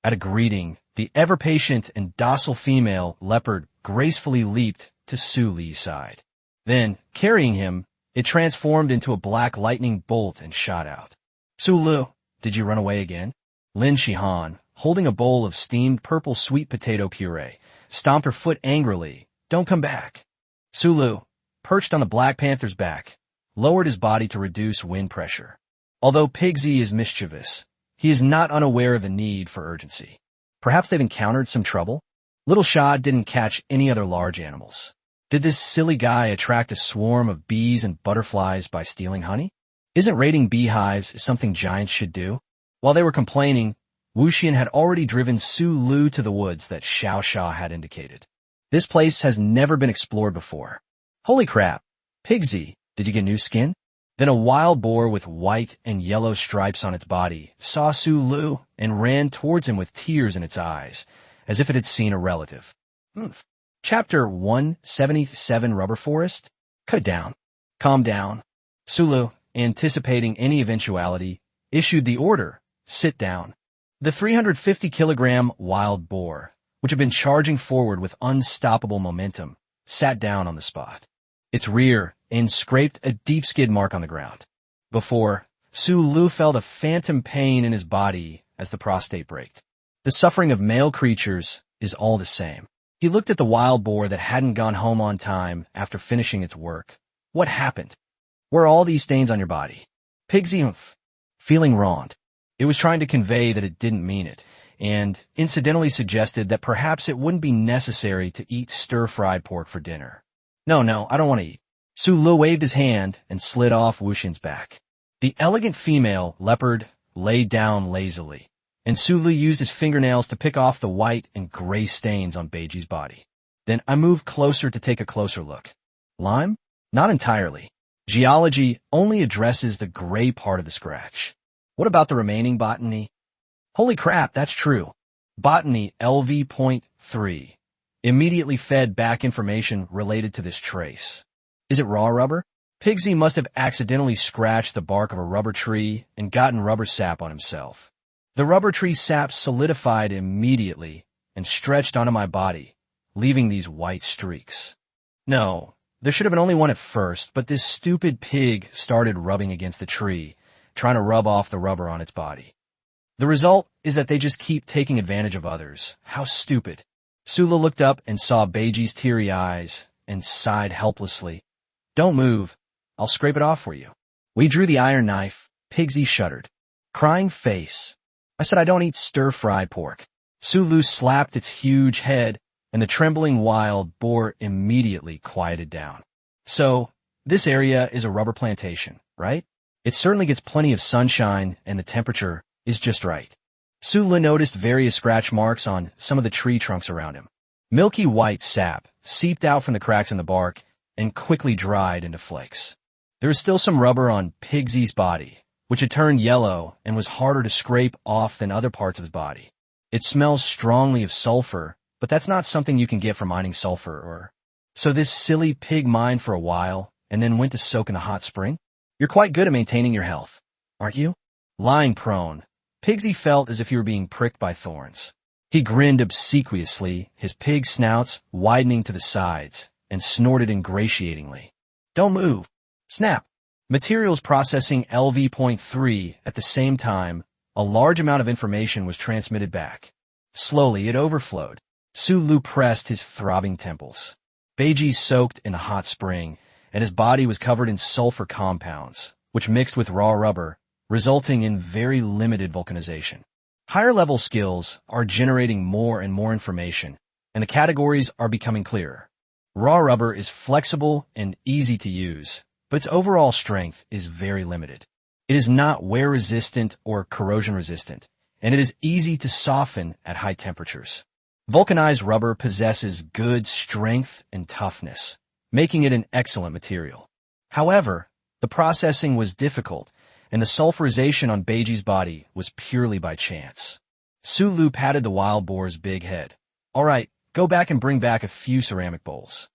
At a greeting, the ever-patient and docile female leopard gracefully leaped to Su Li's side. Then, carrying him, it transformed into a black lightning bolt and shot out. "Su Lu, did you run away again?" Lin Shihan, holding a bowl of steamed purple sweet potato puree, stomped her foot angrily. "Don't come back." Su Lu, perched on the Black Panther's back, lowered his body to reduce wind pressure. Although Pigsy is mischievous, he is not unaware of the need for urgency. Perhaps they've encountered some trouble? Little Shah didn't catch any other large animals. Did this silly guy attract a swarm of bees and butterflies by stealing honey? Isn't raiding beehives something giants should do? While they were complaining, Wu Xian had already driven Su Lu to the woods that Xiao Sha had indicated. This place has never been explored before. "Holy crap! Pigsy, did you get new skin?" Then a wild boar with white and yellow stripes on its body saw Su Lu and ran towards him with tears in its eyes, as if it had seen a relative. Chapter 177 Rubber Forest? Cut it down. Calm down. Su Lu, anticipating any eventuality, issued the order, "Sit down." The 350-kilogram wild boar, which had been charging forward with unstoppable momentum, sat down on the spot. Its rear end scraped a deep skid mark on the ground. Before, Su Lu felt a phantom pain in his body as the prostate braked. The suffering of male creatures is all the same. He looked at the wild boar that hadn't gone home on time after finishing its work. "What happened? Where are all these stains on your body?" "Pigsy, feeling wronged. It was trying to convey that it didn't mean it, and incidentally suggested that perhaps it wouldn't be necessary to eat stir-fried pork for dinner. No, I don't want to eat. Su-lu waved his hand and slid off Wuxin's back. The elegant female leopard lay down lazily, and Su-lu used his fingernails to pick off the white and gray stains on Beiji's body. Then I moved closer to take a closer look. Lime? Not entirely. Geology only addresses the gray part of the scratch. What about the remaining botany? Holy crap, that's true. Botany LV.3 immediately fed back information related to this trace. Is it raw rubber? Pigsy must have accidentally scratched the bark of a rubber tree and gotten rubber sap on himself. The rubber tree sap solidified immediately and stretched onto my body, leaving these white streaks. No, there should have been only one at first, but this stupid pig started rubbing against the tree, trying to rub off the rubber on its body. The result is that they just keep taking advantage of others. How stupid. Sula looked up and saw Beiji's teary eyes and sighed helplessly. Don't move. I'll scrape it off for you. We drew the iron knife. Pigsy shuddered. Crying face. I said I don't eat stir-fried pork. Sulu slapped its huge head, and the trembling wild boar immediately quieted down. So, this area is a rubber plantation, right? It certainly gets plenty of sunshine, and the temperature is just right. Sula noticed various scratch marks on some of the tree trunks around him. Milky white sap seeped out from the cracks in the bark and quickly dried into flakes. There was still some rubber on Pigsy's body, which had turned yellow and was harder to scrape off than other parts of his body. It smells strongly of sulfur, but that's not something you can get from mining sulfur or... So this silly pig mined for a while and then went to soak in the hot spring? You're quite good at maintaining your health, aren't you? Lying prone, Pigsy felt as if he were being pricked by thorns. He grinned obsequiously, his pig snouts widening to the sides, and snorted ingratiatingly. Don't move. Snap. Materials processing LV.3 at the same time, a large amount of information was transmitted back. Slowly, it overflowed. Sulu pressed his throbbing temples. Beiji soaked in a hot spring, and his body was covered in sulfur compounds, which mixed with raw rubber, resulting in very limited vulcanization. Higher-level skills are generating more and more information, and the categories are becoming clearer. Raw rubber is flexible and easy to use, but its overall strength is very limited. It is not wear-resistant or corrosion-resistant, and it is easy to soften at high temperatures. Vulcanized rubber possesses good strength and toughness, making it an excellent material. However, the processing was difficult, and the sulfurization on Beiji's body was purely by chance. Sulu patted the wild boar's big head. All right, go back and bring back a few ceramic bowls.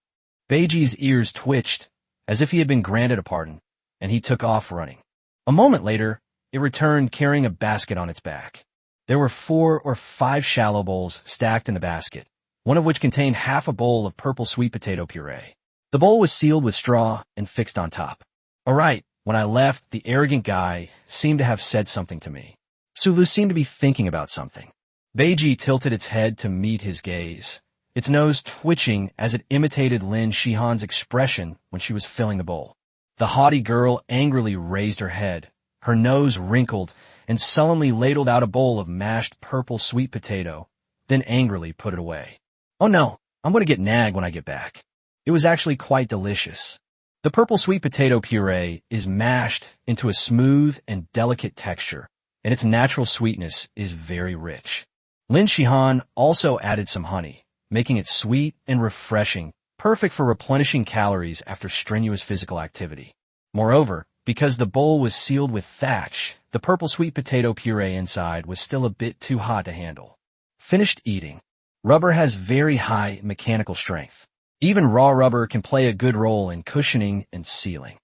Beiji's ears twitched, as if he had been granted a pardon, and he took off running. A moment later, it returned carrying a basket on its back. There were 4 or 5 shallow bowls stacked in the basket, one of which contained half a bowl of purple sweet potato puree. The bowl was sealed with straw and fixed on top. All right, when I left, the arrogant guy seemed to have said something to me. Sulu seemed to be thinking about something. Beiji tilted its head to meet his gaze, its nose twitching as it imitated Lin Shihan's expression when she was filling the bowl. The haughty girl angrily raised her head, her nose wrinkled, and sullenly ladled out a bowl of mashed purple sweet potato, then angrily put it away. Oh no, I'm going to get nagged when I get back. It was actually quite delicious. The purple sweet potato puree is mashed into a smooth and delicate texture, and its natural sweetness is very rich. Lin Shihan also added some honey, making it sweet and refreshing, perfect for replenishing calories after strenuous physical activity. Moreover, because the bowl was sealed with thatch, the purple sweet potato puree inside was still a bit too hot to handle. Finished eating. Rubber has very high mechanical strength. Even raw rubber can play a good role in cushioning and sealing.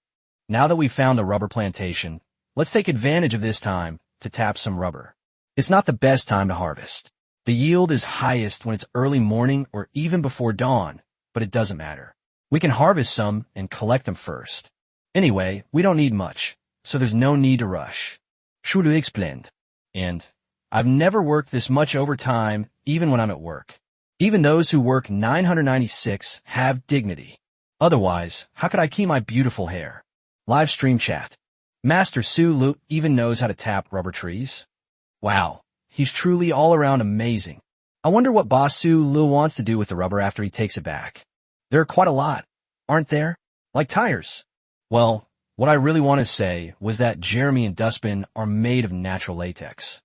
Now that we've found the rubber plantation, let's take advantage of this time to tap some rubber. It's not the best time to harvest. The yield is highest when it's early morning or even before dawn, but it doesn't matter. We can harvest some and collect them first. Anyway, we don't need much, so there's no need to rush. Shulu explained. And I've never worked this much overtime, even when I'm at work. Even those who work 996 have dignity. Otherwise, how could I keep my beautiful hair? Live stream chat. Master Su Lu even knows how to tap rubber trees? Wow, he's truly all around amazing. I wonder what Boss Su Lu wants to do with the rubber after he takes it back. There are quite a lot, aren't there? Like tires. Well, what I really want to say was that Jeremy and Dustbin are made of natural latex.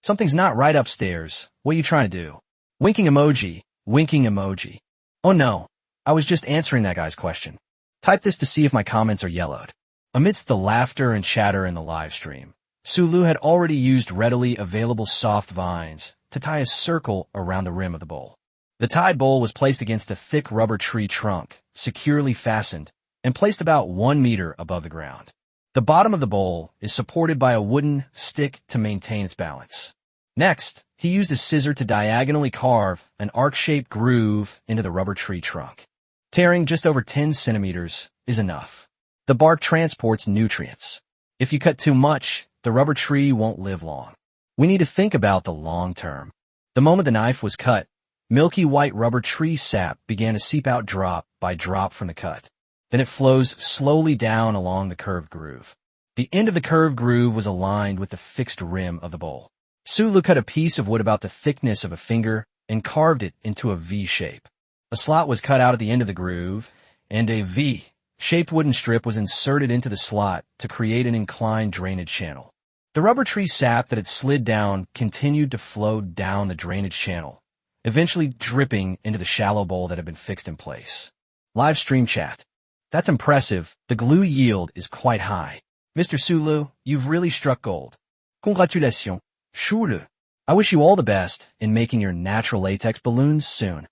Something's not right upstairs. What are you trying to do? Winking emoji, winking emoji. Oh no, I was just answering that guy's question. Type this to see if my comments are yellowed. Amidst the laughter and chatter in the live stream, Sulu had already used readily available soft vines to tie a circle around the rim of the bowl. The tied bowl was placed against a thick rubber tree trunk, securely fastened, and placed about 1 meter above the ground. The bottom of the bowl is supported by a wooden stick to maintain its balance. Next, he used a scissor to diagonally carve an arc-shaped groove into the rubber tree trunk. Tearing just over 10 centimeters is enough. The bark transports nutrients. If you cut too much, the rubber tree won't live long. We need to think about the long term. The moment the knife was cut, milky white rubber tree sap began to seep out drop by drop from the cut. Then it flows slowly down along the curved groove. The end of the curved groove was aligned with the fixed rim of the bowl. Sulu cut a piece of wood about the thickness of a finger and carved it into a V shape. A slot was cut out at the end of the groove, and a V-shaped wooden strip was inserted into the slot to create an inclined drainage channel. The rubber tree sap that had slid down continued to flow down the drainage channel, eventually dripping into the shallow bowl that had been fixed in place. Live stream chat. That's impressive. The glue yield is quite high. Mr. Sulu, you've really struck gold. Congratulations. Shuru. I wish you all the best in making your natural latex balloons soon.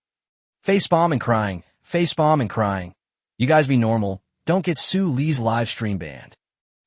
Facepalm and crying. Facepalm and crying. You guys be normal. Don't get Su Lee's live stream banned.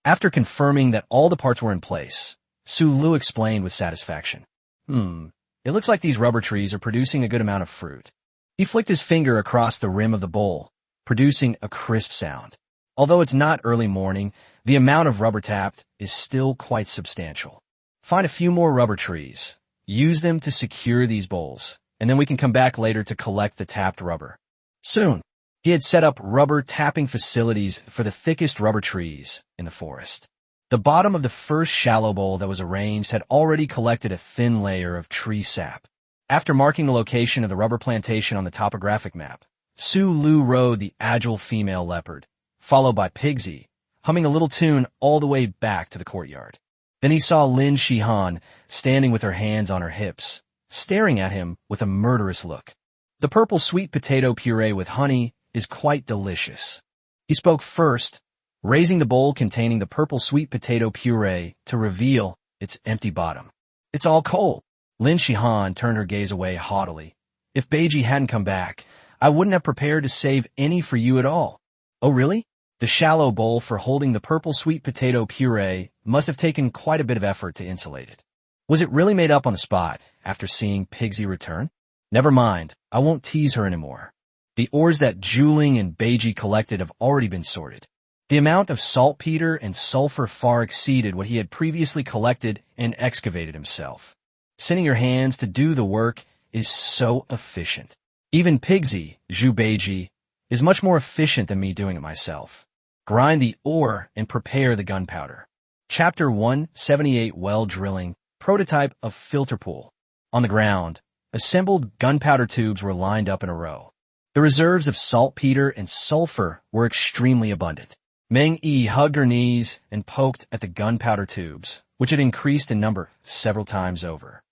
After confirming that all the parts were in place, Su Lu explained with satisfaction. It looks like these rubber trees are producing a good amount of fruit. He flicked his finger across the rim of the bowl, producing a crisp sound. Although it's not early morning, the amount of rubber tapped is still quite substantial. Find a few more rubber trees. Use them to secure these bowls, and then we can come back later to collect the tapped rubber. Soon, he had set up rubber tapping facilities for the thickest rubber trees in the forest. The bottom of the first shallow bowl that was arranged had already collected a thin layer of tree sap. After marking the location of the rubber plantation on the topographic map, Su Lu rode the agile female leopard, followed by Pigsy, humming a little tune all the way back to the courtyard. Then he saw Lin Shihan standing with her hands on her hips, staring at him with a murderous look. The purple sweet potato puree with honey is quite delicious. He spoke first, raising the bowl containing the purple sweet potato puree to reveal its empty bottom. It's all cold. Lin Shihan turned her gaze away haughtily. If Beiji hadn't come back, I wouldn't have prepared to save any for you at all. Oh really? The shallow bowl for holding the purple sweet potato puree must have taken quite a bit of effort to insulate it. Was it really made up on the spot after seeing Pigsy return? Never mind, I won't tease her anymore. The ores that Juling and Beiji collected have already been sorted. The amount of saltpeter and sulfur far exceeded what he had previously collected and excavated himself. Sending your hands to do the work is so efficient. Even Pigsy, Zhu Beiji, is much more efficient than me doing it myself. Grind the ore and prepare the gunpowder. Chapter 178 Well Drilling, Prototype of Filter Pool. On the ground, assembled gunpowder tubes were lined up in a row. The reserves of saltpeter and sulfur were extremely abundant. Meng Yi hugged her knees and poked at the gunpowder tubes, which had increased in number several times over.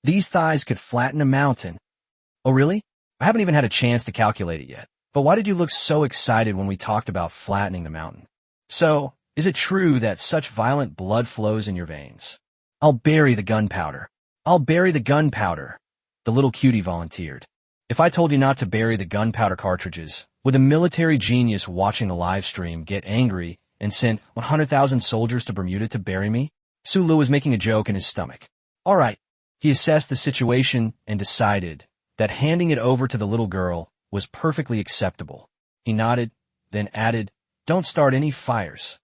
These thighs could flatten a mountain. Oh really? I haven't even had a chance to calculate it yet. But why did you look so excited when we talked about flattening the mountain? So, is it true that such violent blood flows in your veins? I'll bury the gunpowder. I'll bury the gunpowder, the little cutie volunteered. If I told you not to bury the gunpowder cartridges, would the military genius watching the live stream get angry and send 100,000 soldiers to Bermuda to bury me? Sulu was making a joke in his stomach. All right. He assessed the situation and decided that handing it over to the little girl was perfectly acceptable. He nodded, then added, "Don't start any fires."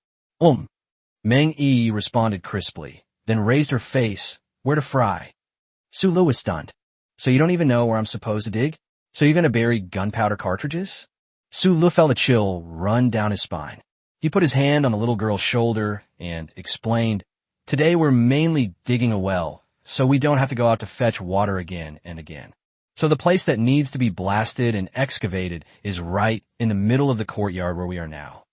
Meng Yi responded crisply, then raised her face, "Where to fry?" Sulu was stunned. "So you don't even know where I'm supposed to dig? So you're gonna bury gunpowder cartridges?" Sulu felt a chill run down his spine. He put his hand on the little girl's shoulder and explained, "Today we're mainly digging a well, so we don't have to go out to fetch water again and again. So the place that needs to be blasted and excavated is right in the middle of the courtyard where we are now.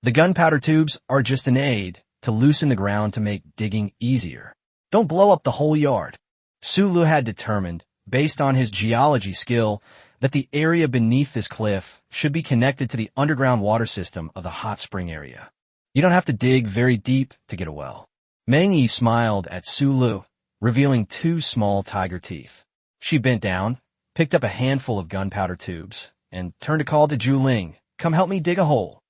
The gunpowder tubes are just an aid to loosen the ground to make digging easier. Don't blow up the whole yard." Sulu had determined, based on his geology skill, that the area beneath this cliff should be connected to the underground water system of the hot spring area. You don't have to dig very deep to get a well. Meng Yi smiled at Sulu, revealing 2 small tiger teeth. She bent down, picked up a handful of gunpowder tubes, and turned to call to Juling, "Come help me dig a hole."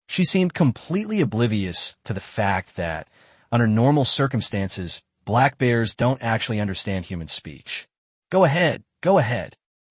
She seemed completely oblivious to the fact that, under normal circumstances, black bears don't actually understand human speech. Go ahead.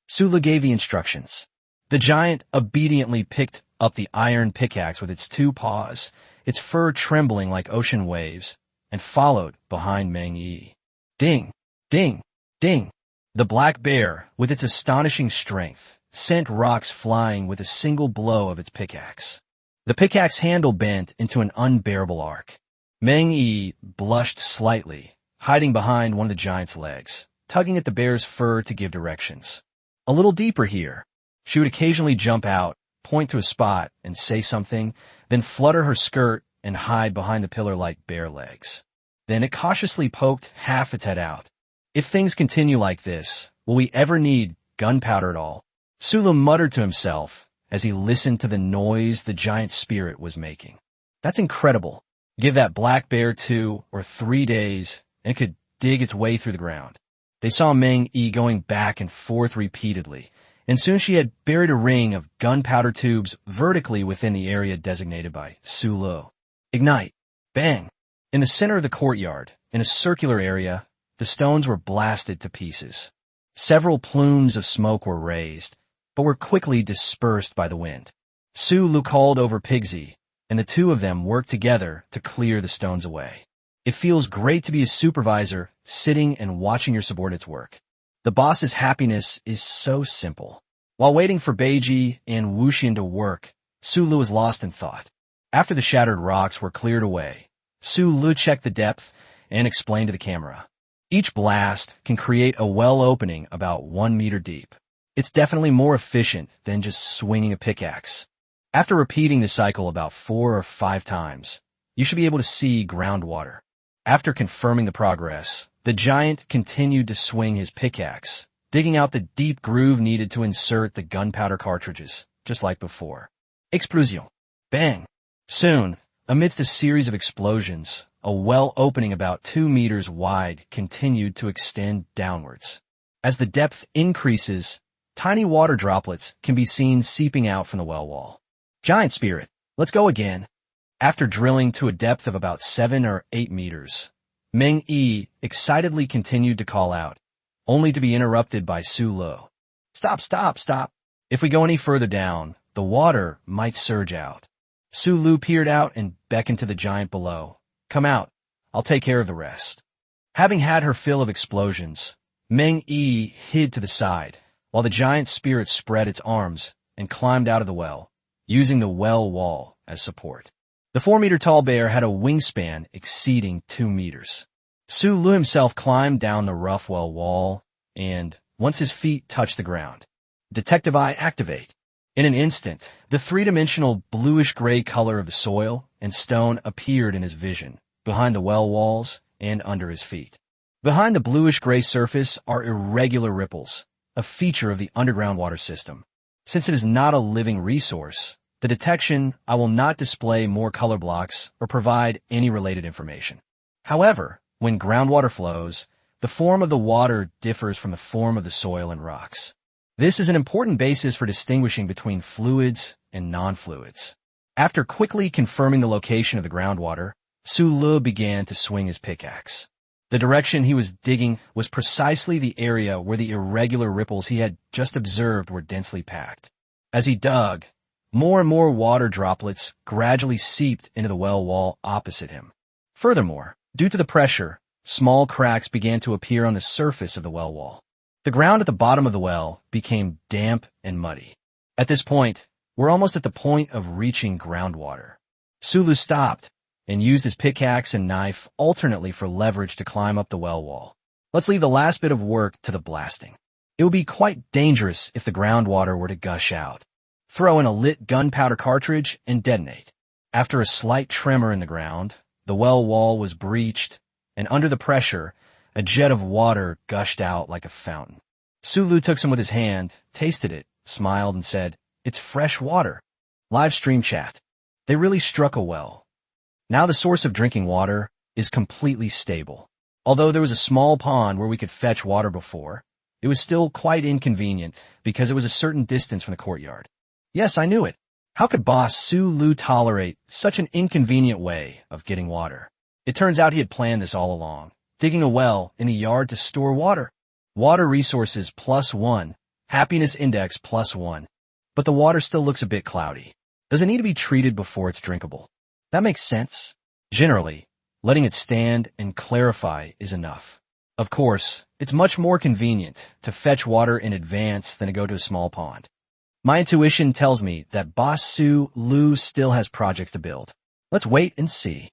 Sulu gave the instructions. The giant obediently picked up the iron pickaxe with its 2 paws, its fur trembling like ocean waves, and followed behind Meng Yi. Ding, ding, ding. The black bear, with its astonishing strength, sent rocks flying with a single blow of its pickaxe. The pickaxe handle bent into an unbearable arc. Meng Yi blushed slightly, hiding behind one of the giant's legs, tugging at the bear's fur to give directions. "A little deeper here." She would occasionally jump out, point to a spot, and say something, then flutter her skirt and hide behind the pillar like bear legs. Then it cautiously poked half its head out. "If things continue like this, will we ever need gunpowder at all?" Sulu muttered to himself as he listened to the noise the giant spirit was making. "That's incredible. Give that black bear 2 or 3 days, and it could dig its way through the ground." They saw Meng Yi going back and forth repeatedly, and soon she had buried a ring of gunpowder tubes vertically within the area designated by Sulu. Ignite. Bang. In the center of the courtyard, in a circular area, the stones were blasted to pieces. Several plumes of smoke were raised, but were quickly dispersed by the wind. Sulu called over Pigsy, and the 2 of them worked together to clear the stones away. It feels great to be a supervisor, sitting and watching your subordinates work. The boss's happiness is so simple. While waiting for Beiji and Wuxian to work, Sulu was lost in thought. After the shattered rocks were cleared away, Sulu checked the depth and explained to the camera. Each blast can create a well opening about 1 meter deep. It's definitely more efficient than just swinging a pickaxe. After repeating the cycle about 4 or 5 times, you should be able to see groundwater. After confirming the progress, the giant continued to swing his pickaxe, digging out the deep groove needed to insert the gunpowder cartridges, just like before. Explosion. Bang. Soon, amidst a series of explosions, a well opening about 2 meters wide continued to extend downwards. As the depth increases, tiny water droplets can be seen seeping out from the well wall. Giant spirit, let's go again. After drilling to a depth of about 7 or 8 meters, Meng Yi excitedly continued to call out, only to be interrupted by Sulu. Stop. If we go any further down, the water might surge out. Sulu peered out and beckoned to the giant below. Come out. I'll take care of the rest. Having had her fill of explosions, Meng Yi hid to the side, while the giant spirit spread its arms and climbed out of the well, using the well wall as support. The 4-meter-tall bear had a wingspan exceeding 2 meters. Sulu himself climbed down the rough well wall, and, once his feet touched the ground, Detective Eye activate. In an instant, the 3-dimensional bluish-gray color of the soil and stone appeared in his vision, behind the well walls and under his feet. Behind the bluish-gray surface are irregular ripples, a feature of the underground water system. Since it is not a living resource, the detection, I will not display more color blocks or provide any related information. However, when groundwater flows, the form of the water differs from the form of the soil and rocks. This is an important basis for distinguishing between fluids and non-fluids. After quickly confirming the location of the groundwater, Sulu began to swing his pickaxe. The direction he was digging was precisely the area where the irregular ripples he had just observed were densely packed. As he dug, more and more water droplets gradually seeped into the well wall opposite him. Furthermore, due to the pressure, small cracks began to appear on the surface of the well wall. The ground at the bottom of the well became damp and muddy. At this point, we're almost at the point of reaching groundwater. Sulu stopped and used his pickaxe and knife alternately for leverage to climb up the well wall. Let's leave the last bit of work to the blasting. It would be quite dangerous if the groundwater were to gush out. Throw in a lit gunpowder cartridge and detonate. After a slight tremor in the ground, the well wall was breached, and under the pressure, a jet of water gushed out like a fountain. Sulu took some with his hand, tasted it, smiled, and said, "It's fresh water." Live stream chat. They really struck a well. Now the source of drinking water is completely stable. Although there was a small pond where we could fetch water before, it was still quite inconvenient because it was a certain distance from the courtyard. Yes, I knew it. How could Boss Sulu tolerate such an inconvenient way of getting water? It turns out he had planned this all along, digging a well in the yard to store water. Water resources +1, happiness index +1. But the water still looks a bit cloudy. Does it need to be treated before it's drinkable? That makes sense. Generally, letting it stand and clarify is enough. Of course, it's much more convenient to fetch water in advance than to go to a small pond. My intuition tells me that Boss Sulu still has projects to build. Let's wait and see.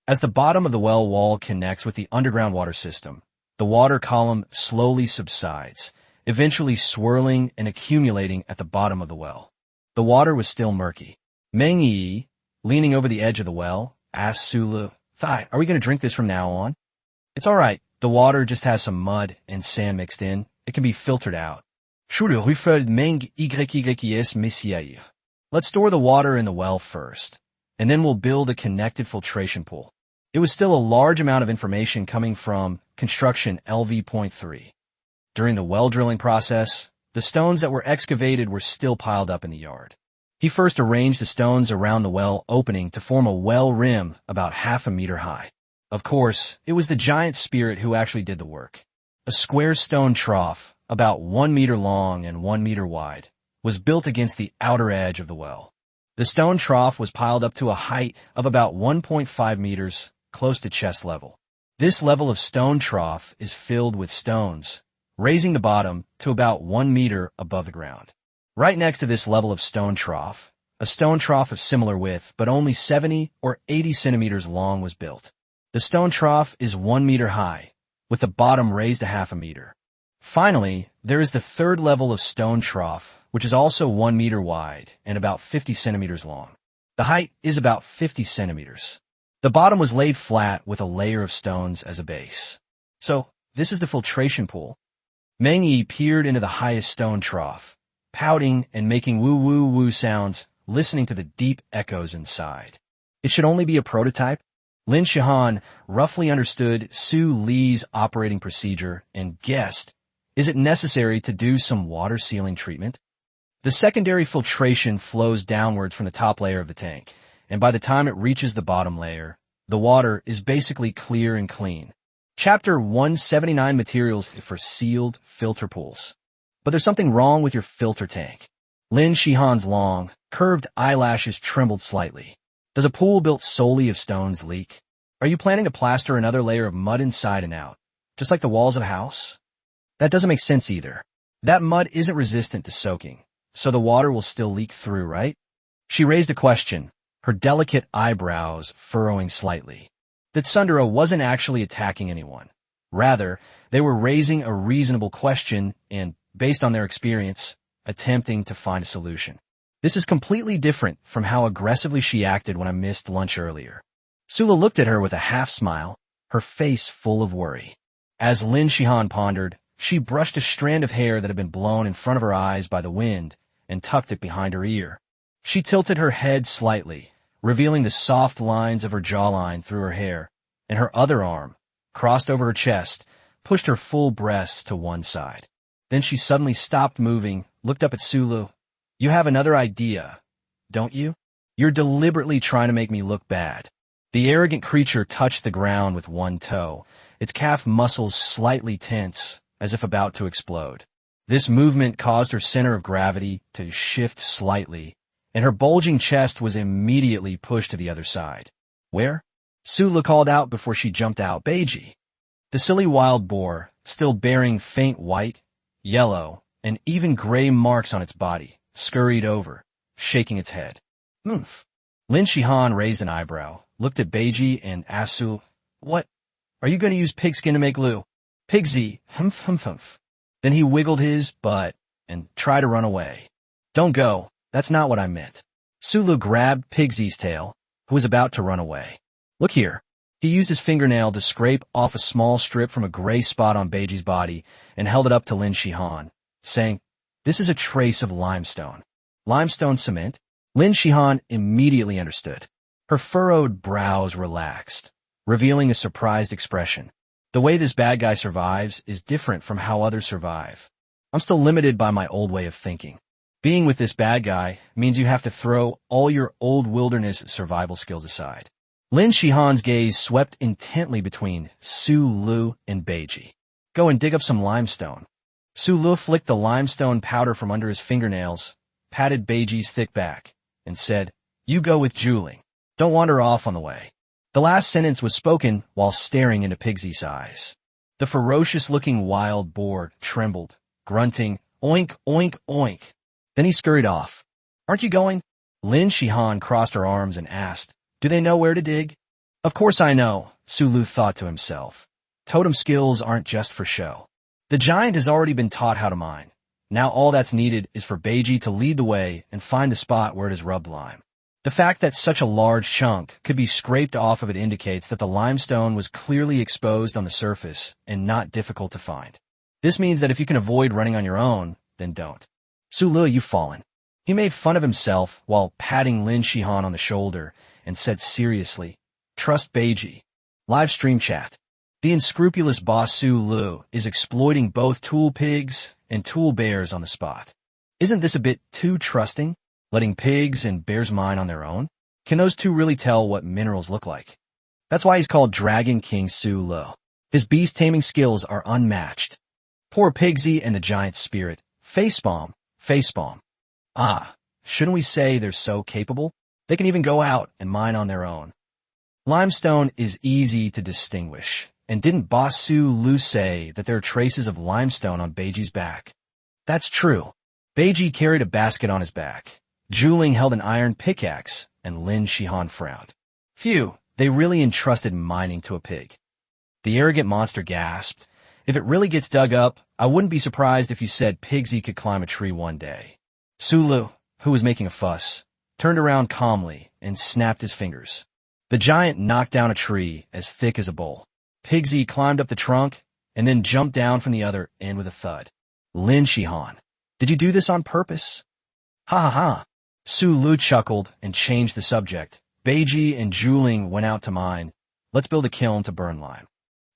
As the bottom of the well wall connects with the underground water system, the water column slowly subsides, eventually swirling and accumulating at the bottom of the well. The water was still murky. Meng Yi, leaning over the edge of the well, asked Sulu, "Thai, are we going to drink this from now on?" "It's all right. The water just has some mud and sand mixed in. It can be filtered out." Let's store the water in the well first, and then we'll build a connected filtration pool. It was still a large amount of information coming from construction LV.3. During the well drilling process, the stones that were excavated were still piled up in the yard. He first arranged the stones around the well opening to form a well rim about half a meter high. Of course, it was the giant spirit who actually did the work. A square stone trough, about 1 meter long and 1 meter wide, was built against the outer edge of the well. The stone trough was piled up to a height of about 1.5 meters, close to chest level. This level of stone trough is filled with stones, raising the bottom to about 1 meter above the ground. Right next to this level of stone trough, a stone trough of similar width but only 70 or 80 centimeters long was built. The stone trough is 1 meter high, with the bottom raised a half a meter. Finally, there is the third level of stone trough, which is also 1 meter wide and about 50 centimeters long. The height is about 50 centimeters. The bottom was laid flat with a layer of stones as a base. So, this is the filtration pool. Meng Yi peered into the highest stone trough, pouting and making woo-woo-woo sounds, listening to the deep echoes inside. It should only be a prototype. Lin Shihan roughly understood Su Li's operating procedure and guessed, is it necessary to do some water sealing treatment? The secondary filtration flows downwards from the top layer of the tank, and by the time it reaches the bottom layer, the water is basically clear and clean. Chapter 179 Materials for Sealed Filter Pools. But there's something wrong with your filter tank. Lin Shihan's long, curved eyelashes trembled slightly. Does a pool built solely of stones leak? Are you planning to plaster another layer of mud inside and out, just like the walls of a house? That doesn't make sense either. That mud isn't resistant to soaking, so the water will still leak through, right? She raised a question, her delicate eyebrows furrowing slightly. That Sundara wasn't actually attacking anyone. Rather, they were raising a reasonable question and, based on their experience, attempting to find a solution. This is completely different from how aggressively she acted when I missed lunch earlier. Sula looked at her with a half-smile, her face full of worry. As Lin Shihan pondered, she brushed a strand of hair that had been blown in front of her eyes by the wind and tucked it behind her ear. She tilted her head slightly, revealing the soft lines of her jawline through her hair, and her other arm, crossed over her chest, pushed her full breast to one side. Then she suddenly stopped moving, looked up at Sulu. "You have another idea, don't you? You're deliberately trying to make me look bad." The arrogant creature touched the ground with one toe, its calf muscles slightly tense, as if about to explode. This movement caused her center of gravity to shift slightly, and her bulging chest was immediately pushed to the other side. "Where?" Sulu called out before she jumped out. "Beiji." The silly wild boar, still bearing faint white, yellow, and even gray marks on its body, scurried over, shaking its head. "Oomph. Lin Shihan raised an eyebrow, looked at Beiji, and asked Su, "What? Are you going to use pigskin to make glue?" Pigsy, humph, humph, humph. Then he wiggled his butt and tried to run away. "Don't go. That's not what I meant." Sulu grabbed Pigsy's tail, who was about to run away. "Look here." He used his fingernail to scrape off a small strip from a gray spot on Beiji's body and held it up to Lin Shihan, saying, "This is a trace of limestone." "Limestone cement?" Lin Shihan immediately understood. Her furrowed brows relaxed, revealing a surprised expression. The way this bad guy survives is different from how others survive. I'm still limited by my old way of thinking. Being with this bad guy means you have to throw all your old wilderness survival skills aside. Lin Shihan's gaze swept intently between Su Lu and Beiji. "Go and dig up some limestone." Su Lu flicked the limestone powder from under his fingernails, patted Beiji's thick back, and said, "You go with Juling. Don't wander off on the way." The last sentence was spoken while staring into Pigsy's eyes. The ferocious-looking wild boar trembled, grunting, "Oink, oink, oink." Then he scurried off. "Aren't you going?" Lin Shihan crossed her arms and asked, "Do they know where to dig?" "Of course I know," Sulu thought to himself. Totem skills aren't just for show. The giant has already been taught how to mine. Now all that's needed is for Beiji to lead the way and find the spot where it is rubbed lime. The fact that such a large chunk could be scraped off of it indicates that the limestone was clearly exposed on the surface and not difficult to find. This means that if you can avoid running on your own, then don't. "Sulu, you've fallen." He made fun of himself while patting Lin Shihan on the shoulder and said seriously, "Trust Beiji." Live stream chat. The unscrupulous boss Su Lu is exploiting both tool pigs and tool bears on the spot. Isn't this a bit too trusting? Letting pigs and bears mine on their own? Can those two really tell what minerals look like? That's why he's called Dragon King Su Lu. His beast-taming skills are unmatched. Poor Pigsy and the giant spirit. Facepalm, facepalm. Ah, shouldn't we say they're so capable? They can even go out and mine on their own. Limestone is easy to distinguish. And didn't Boss Su Lu say that there are traces of limestone on Beiji's back? That's true. Beiji carried a basket on his back. Juling held an iron pickaxe, and Lin Shihan frowned. Phew, they really entrusted mining to a pig. The arrogant monster gasped. "If it really gets dug up, I wouldn't be surprised if you said Pigsy could climb a tree one day." Sulu, who was making a fuss, turned around calmly and snapped his fingers. The giant knocked down a tree as thick as a bowl. Pigsy climbed up the trunk and then jumped down from the other end with a thud. "Lin Shihan, did you do this on purpose?" "Ha ha ha." Su Lu chuckled and changed the subject. "Beiji and Juling went out to mine. Let's build a kiln to burn lime."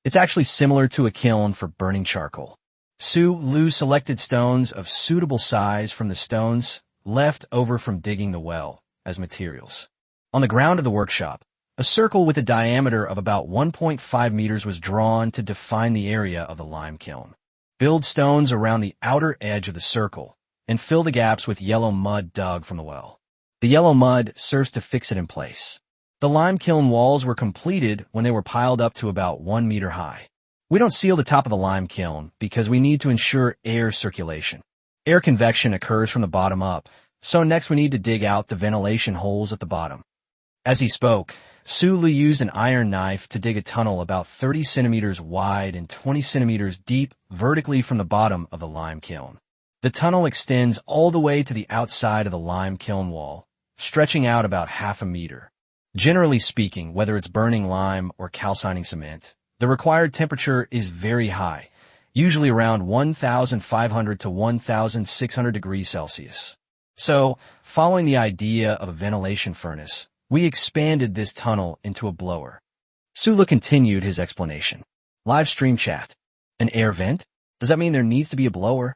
It's actually similar to a kiln for burning charcoal. Su Lu selected stones of suitable size from the stones left over from digging the well as materials. On the ground of the workshop, a circle with a diameter of about 1.5 meters was drawn to define the area of the lime kiln. Build stones around the outer edge of the circle and fill the gaps with yellow mud dug from the well. The yellow mud serves to fix it in place. The lime kiln walls were completed when they were piled up to about 1 meter high. We don't seal the top of the lime kiln because we need to ensure air circulation. Air convection occurs from the bottom up, so next we need to dig out the ventilation holes at the bottom. As he spoke, Su Lu used an iron knife to dig a tunnel about 30 centimeters wide and 20 centimeters deep vertically from the bottom of the lime kiln. The tunnel extends all the way to the outside of the lime kiln wall, stretching out about half a meter. Generally speaking, whether it's burning lime or calcining cement, the required temperature is very high, usually around 1,500 to 1,600 degrees Celsius. So, following the idea of a ventilation furnace, we expanded this tunnel into a blower. Sulu continued his explanation. Live stream chat. An air vent? Does that mean there needs to be a blower?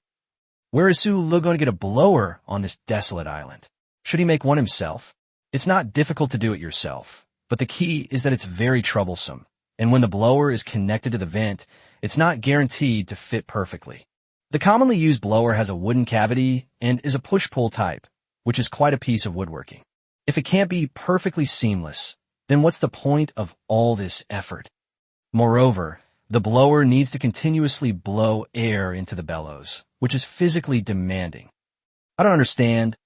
Where is Sulu going to get a blower on this desolate island? Should he make one himself? It's not difficult to do it yourself, but the key is that it's very troublesome, and when the blower is connected to the vent, it's not guaranteed to fit perfectly. The commonly used blower has a wooden cavity and is a push-pull type, which is quite a piece of woodworking. If it can't be perfectly seamless, then what's the point of all this effort? Moreover, the blower needs to continuously blow air into the bellows, which is physically demanding. I don't understand.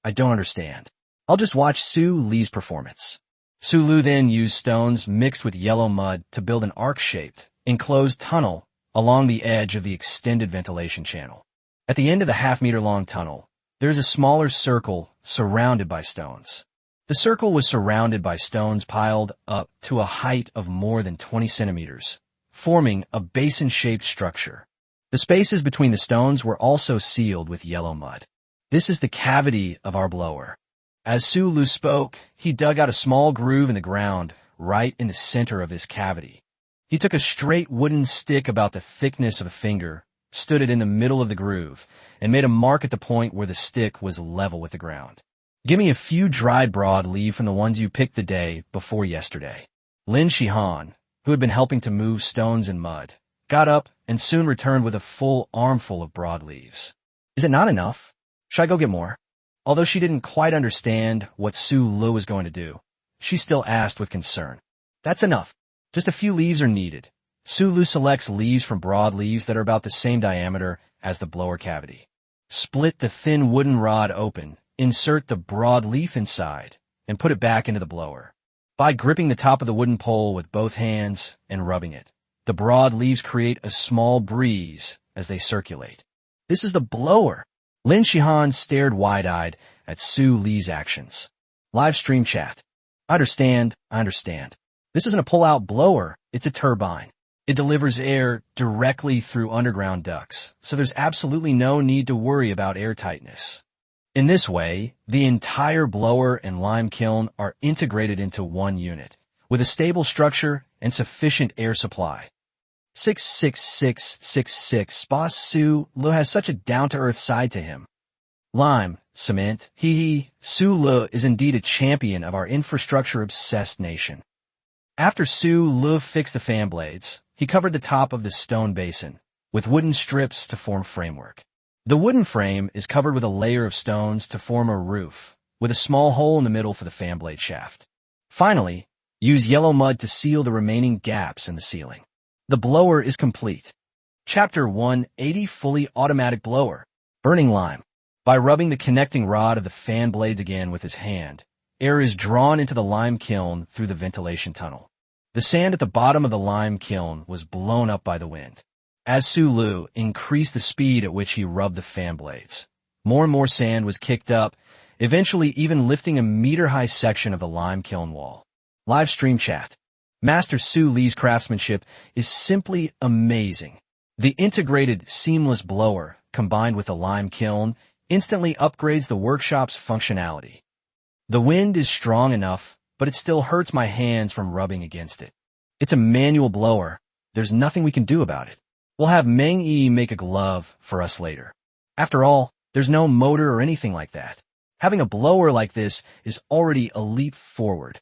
I'll just watch Su Li's performance. Su Lu then used stones mixed with yellow mud to build an arc-shaped, enclosed tunnel along the edge of the extended ventilation channel. At the end of the half-meter-long tunnel, there's a smaller circle surrounded by stones. The circle was surrounded by stones piled up to a height of more than 20 centimeters, forming a basin-shaped structure. The spaces between the stones were also sealed with yellow mud. This is the cavity of our blower. As Su Lu spoke, he dug out a small groove in the ground right in the center of this cavity. He took a straight wooden stick about the thickness of a finger, stood it in the middle of the groove, and made a mark at the point where the stick was level with the ground. Give me a few dried broadleaf from the ones you picked the day before yesterday. Lin Shihan, who had been helping to move stones and mud, got up and soon returned with a full armful of broadleaves. Is it not enough? Should I go get more? Although she didn't quite understand what Su Lu was going to do, she still asked with concern. That's enough. Just a few leaves are needed. Su Lu selects leaves from broadleaves that are about the same diameter as the blower cavity. Split the thin wooden rod open, insert the broadleaf inside, and put it back into the blower. By gripping the top of the wooden pole with both hands and rubbing it, the broadleaves create a small breeze as they circulate. This is the blower. Lin Shihan stared wide-eyed at Su Li's actions. Live stream chat. I understand. This isn't a pull-out blower, it's a turbine. It delivers air directly through underground ducts, so there's absolutely no need to worry about air tightness. In this way, the entire blower and lime kiln are integrated into one unit, with a stable structure and sufficient air supply. 66666 Boss Su Lu has such a down-to-earth side to him. Lime, cement, Su Lu is indeed a champion of our infrastructure-obsessed nation. After Su Lu fixed the fan blades, he covered the top of the stone basin with wooden strips to form framework. The wooden frame is covered with a layer of stones to form a roof, with a small hole in the middle for the fan blade shaft. Finally, use yellow mud to seal the remaining gaps in the ceiling. The blower is complete. Chapter 180 Fully Automatic Blower. Burning lime. By rubbing the connecting rod of the fan blades again with his hand, air is drawn into the lime kiln through the ventilation tunnel. The sand at the bottom of the lime kiln was blown up by the wind. As Su Lu increased the speed at which he rubbed the fan blades, more and more sand was kicked up, eventually even lifting a meter-high section of the lime kiln wall. Live stream chat. Master Su Li's craftsmanship is simply amazing. The integrated, seamless blower, combined with the lime kiln, instantly upgrades the workshop's functionality. The wind is strong enough, but it still hurts my hands from rubbing against it. It's a manual blower. There's nothing we can do about it. We'll have Meng Yi make a glove for us later. After all, there's no motor or anything like that. Having a blower like this is already a leap forward.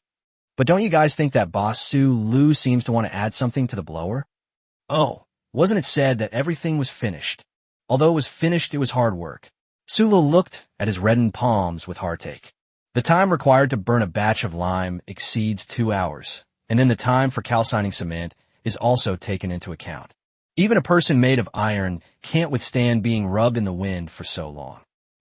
But don't you guys think that Boss Su Lu seems to want to add something to the blower? Oh, wasn't it said that everything was finished? Although it was finished, it was hard work. Su Lu looked at his reddened palms with heartache. The time required to burn a batch of lime exceeds 2 hours, and then the time for calcining cement is also taken into account. Even a person made of iron can't withstand being rubbed in the wind for so long.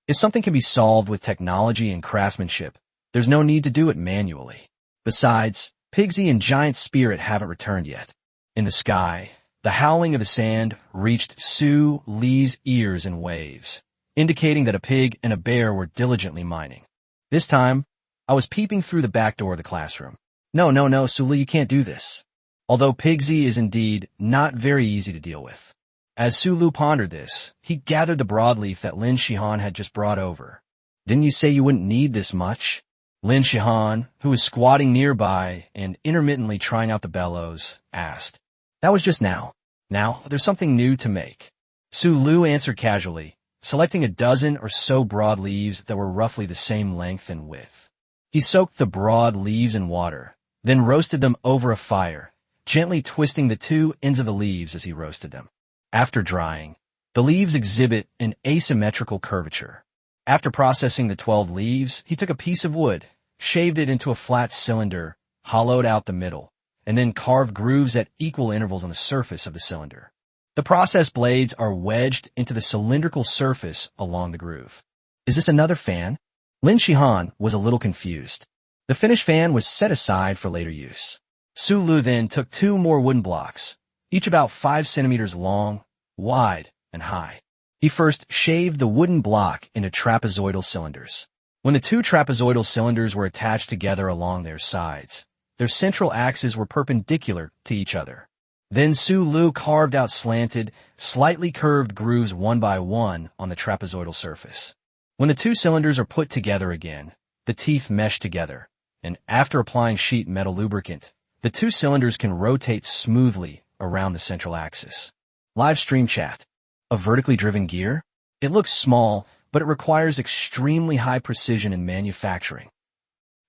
If something can be solved with technology and craftsmanship, there's no need to do it manually. Besides, Pigsy and Giant Spirit haven't returned yet. In the sky, the howling of the sand reached Su Li's ears in waves, indicating that a pig and a bear were diligently mining. This time, I was peeping through the back door of the classroom. No, Su Li, you can't do this. Although Pigsy is indeed not very easy to deal with. As Su Lu pondered this, he gathered the broadleaf that Lin Shihan had just brought over. Didn't you say you wouldn't need this much? Lin Shihan, who was squatting nearby and intermittently trying out the bellows, asked. That was just now. Now, there's something new to make. Su Lu answered casually, selecting a dozen or so broad leaves that were roughly the same length and width. He soaked the broad leaves in water, then roasted them over a fire, gently twisting the two ends of the leaves as he roasted them. After drying, the leaves exhibit an asymmetrical curvature. After processing the 12 leaves, he took a piece of wood, shaved it into a flat cylinder, hollowed out the middle, and then carved grooves at equal intervals on the surface of the cylinder. The processed blades are wedged into the cylindrical surface along the groove. Is this another fan? Lin Shihan was a little confused. The finished fan was set aside for later use. Su Lu then took 2 more wooden blocks, each about 5 centimeters long, wide, and high. He first shaved the wooden block into trapezoidal cylinders. When the 2 trapezoidal cylinders were attached together along their sides, their central axes were perpendicular to each other. Then Su Lu carved out slanted, slightly curved grooves one by one on the trapezoidal surface. When the 2 cylinders are put together again, the teeth mesh together, and after applying sheet metal lubricant, the 2 cylinders can rotate smoothly around the central axis. Live stream chat. A vertically driven gear? It looks small, but it requires extremely high precision in manufacturing.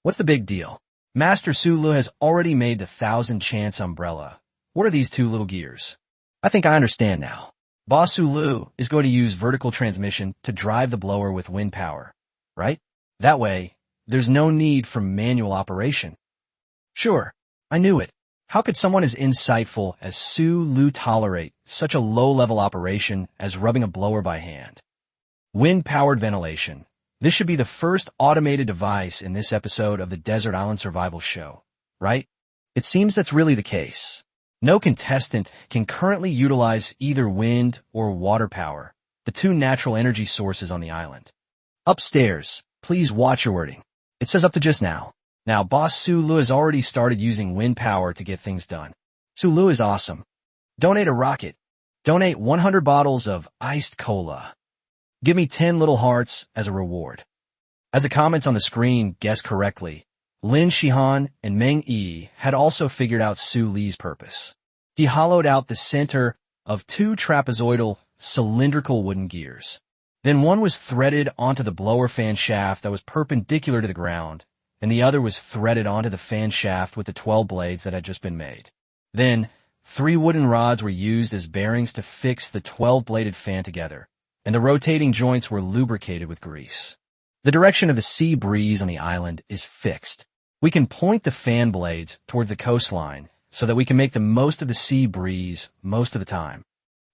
What's the big deal? Master Su Lu has already made the 1,000-chance umbrella. What are these 2 little gears? I think I understand now. Boss Su Lu is going to use vertical transmission to drive the blower with wind power, right? That way, there's no need for manual operation. Sure, I knew it. How could someone as insightful as Su Lu tolerate such a low-level operation as rubbing a blower by hand? Wind-powered ventilation. This should be the first automated device in this episode of the Desert Island Survival Show, right? It seems that's really the case. No contestant can currently utilize either wind or water power, the 2 natural energy sources on the island. Upstairs, please watch your wording. It says up to just now. Now, Boss Su Lu has already started using wind power to get things done. Su Lu is awesome. Donate a rocket. Donate 100 bottles of iced cola. Give me 10 little hearts as a reward. As the comments on the screen guess correctly, Lin Shihan and Meng Yi had also figured out Su Li's purpose. He hollowed out the center of 2 trapezoidal, cylindrical wooden gears. Then one was threaded onto the blower fan shaft that was perpendicular to the ground, and the other was threaded onto the fan shaft with the 12 blades that had just been made. Then, 3 wooden rods were used as bearings to fix the 12-bladed fan together, and the rotating joints were lubricated with grease. The direction of the sea breeze on the island is fixed. We can point the fan blades toward the coastline so that we can make the most of the sea breeze most of the time.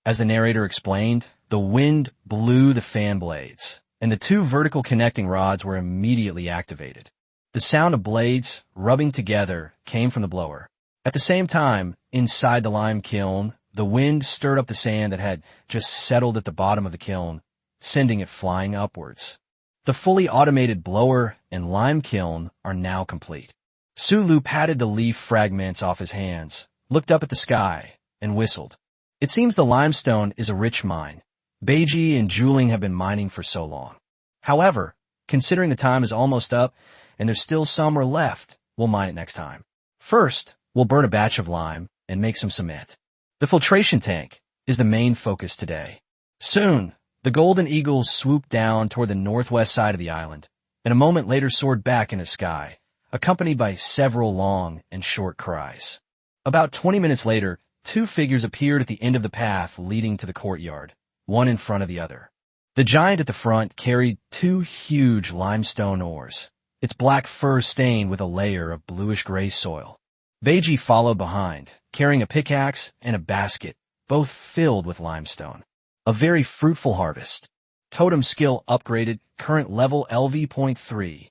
As the narrator explained, the wind blew the fan blades, and the 2 vertical connecting rods were immediately activated. The sound of blades rubbing together came from the blower. At the same time, inside the lime kiln, the wind stirred up the sand that had just settled at the bottom of the kiln, sending it flying upwards. The fully automated blower and lime kiln are now complete. Su Lu patted the leaf fragments off his hands, looked up at the sky, and whistled. It seems the limestone is a rich mine. Beiji and Juling have been mining for so long. However, considering the time is almost up and there's still some are left, we'll mine it next time. First, we'll burn a batch of lime and make some cement. The filtration tank is the main focus today. Soon, the golden eagles swooped down toward the northwest side of the island, and a moment later soared back in the sky, accompanied by several long and short cries. About 20 minutes later, 2 figures appeared at the end of the path leading to the courtyard, one in front of the other. The giant at the front carried 2 huge limestone oars, its black fur stained with a layer of bluish-gray soil. Beiji followed behind, carrying a pickaxe and a basket, both filled with limestone. A very fruitful harvest. Totem skill upgraded, current level LV.3.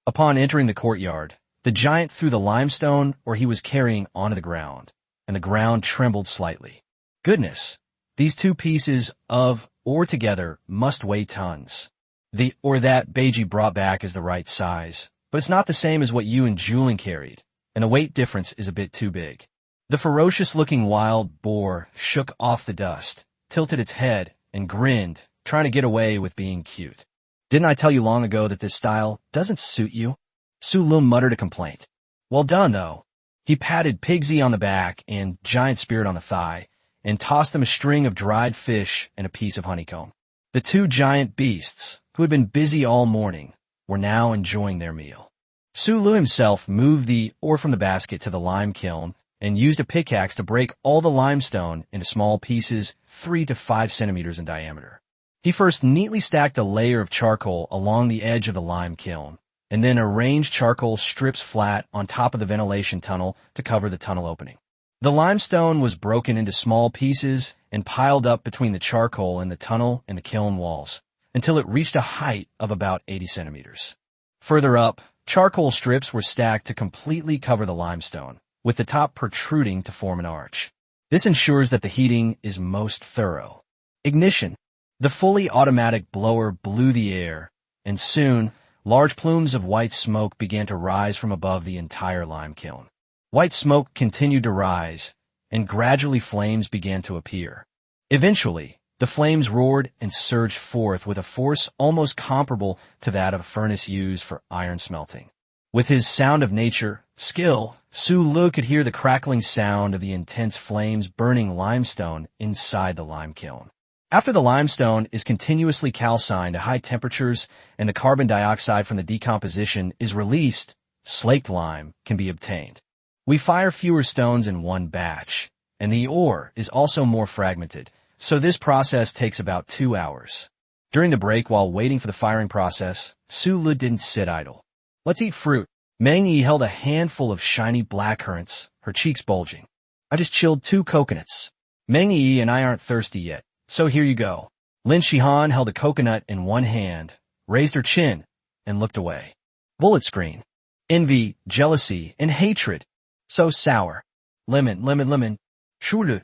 Upon entering the courtyard, the giant threw the limestone or he was carrying onto the ground, and the ground trembled slightly. Goodness, these 2 pieces of ore together must weigh tons. The ore that Beiji brought back is the right size, but it's not the same as what you and Juling carried, and the weight difference is a bit too big. The ferocious-looking wild boar shook off the dust, tilted its head, and grinned, trying to get away with being cute. Didn't I tell you long ago that this style doesn't suit you? Su Lu muttered a complaint. Well done, though. He patted Pigsy on the back and Giant Spirit on the thigh, and tossed them a string of dried fish and a piece of honeycomb. The 2 giant beasts, who had been busy all morning, were now enjoying their meal. Su Lu himself moved the ore from the basket to the lime kiln and used a pickaxe to break all the limestone into small pieces 3 to 5 centimeters in diameter. He first neatly stacked a layer of charcoal along the edge of the lime kiln, and then arranged charcoal strips flat on top of the ventilation tunnel to cover the tunnel opening. The limestone was broken into small pieces and piled up between the charcoal and the tunnel and the kiln walls, until it reached a height of about 80 centimeters. Further up, charcoal strips were stacked to completely cover the limestone, with the top protruding to form an arch. This ensures that the heating is most thorough. Ignition. The fully automatic blower blew the air, and soon, large plumes of white smoke began to rise from above the entire lime kiln. White smoke continued to rise, and gradually flames began to appear. Eventually, the flames roared and surged forth with a force almost comparable to that of a furnace used for iron smelting. With his sound of nature skill, Su-lu could hear the crackling sound of the intense flames burning limestone inside the lime kiln. After the limestone is continuously calcined at high temperatures and the carbon dioxide from the decomposition is released, slaked lime can be obtained. We fire fewer stones in one batch, and the ore is also more fragmented, so this process takes about 2 hours. During the break while waiting for the firing process, Su-lu didn't sit idle. Let's eat fruit. Meng-yi held a handful of shiny blackcurrants, her cheeks bulging. I just chilled 2 coconuts. Meng-yi and I aren't thirsty yet. So here you go. Lin Shihan held a coconut in one hand, raised her chin, and looked away. Bullet screen. Envy, jealousy, and hatred. So sour. Lemon. Shulu.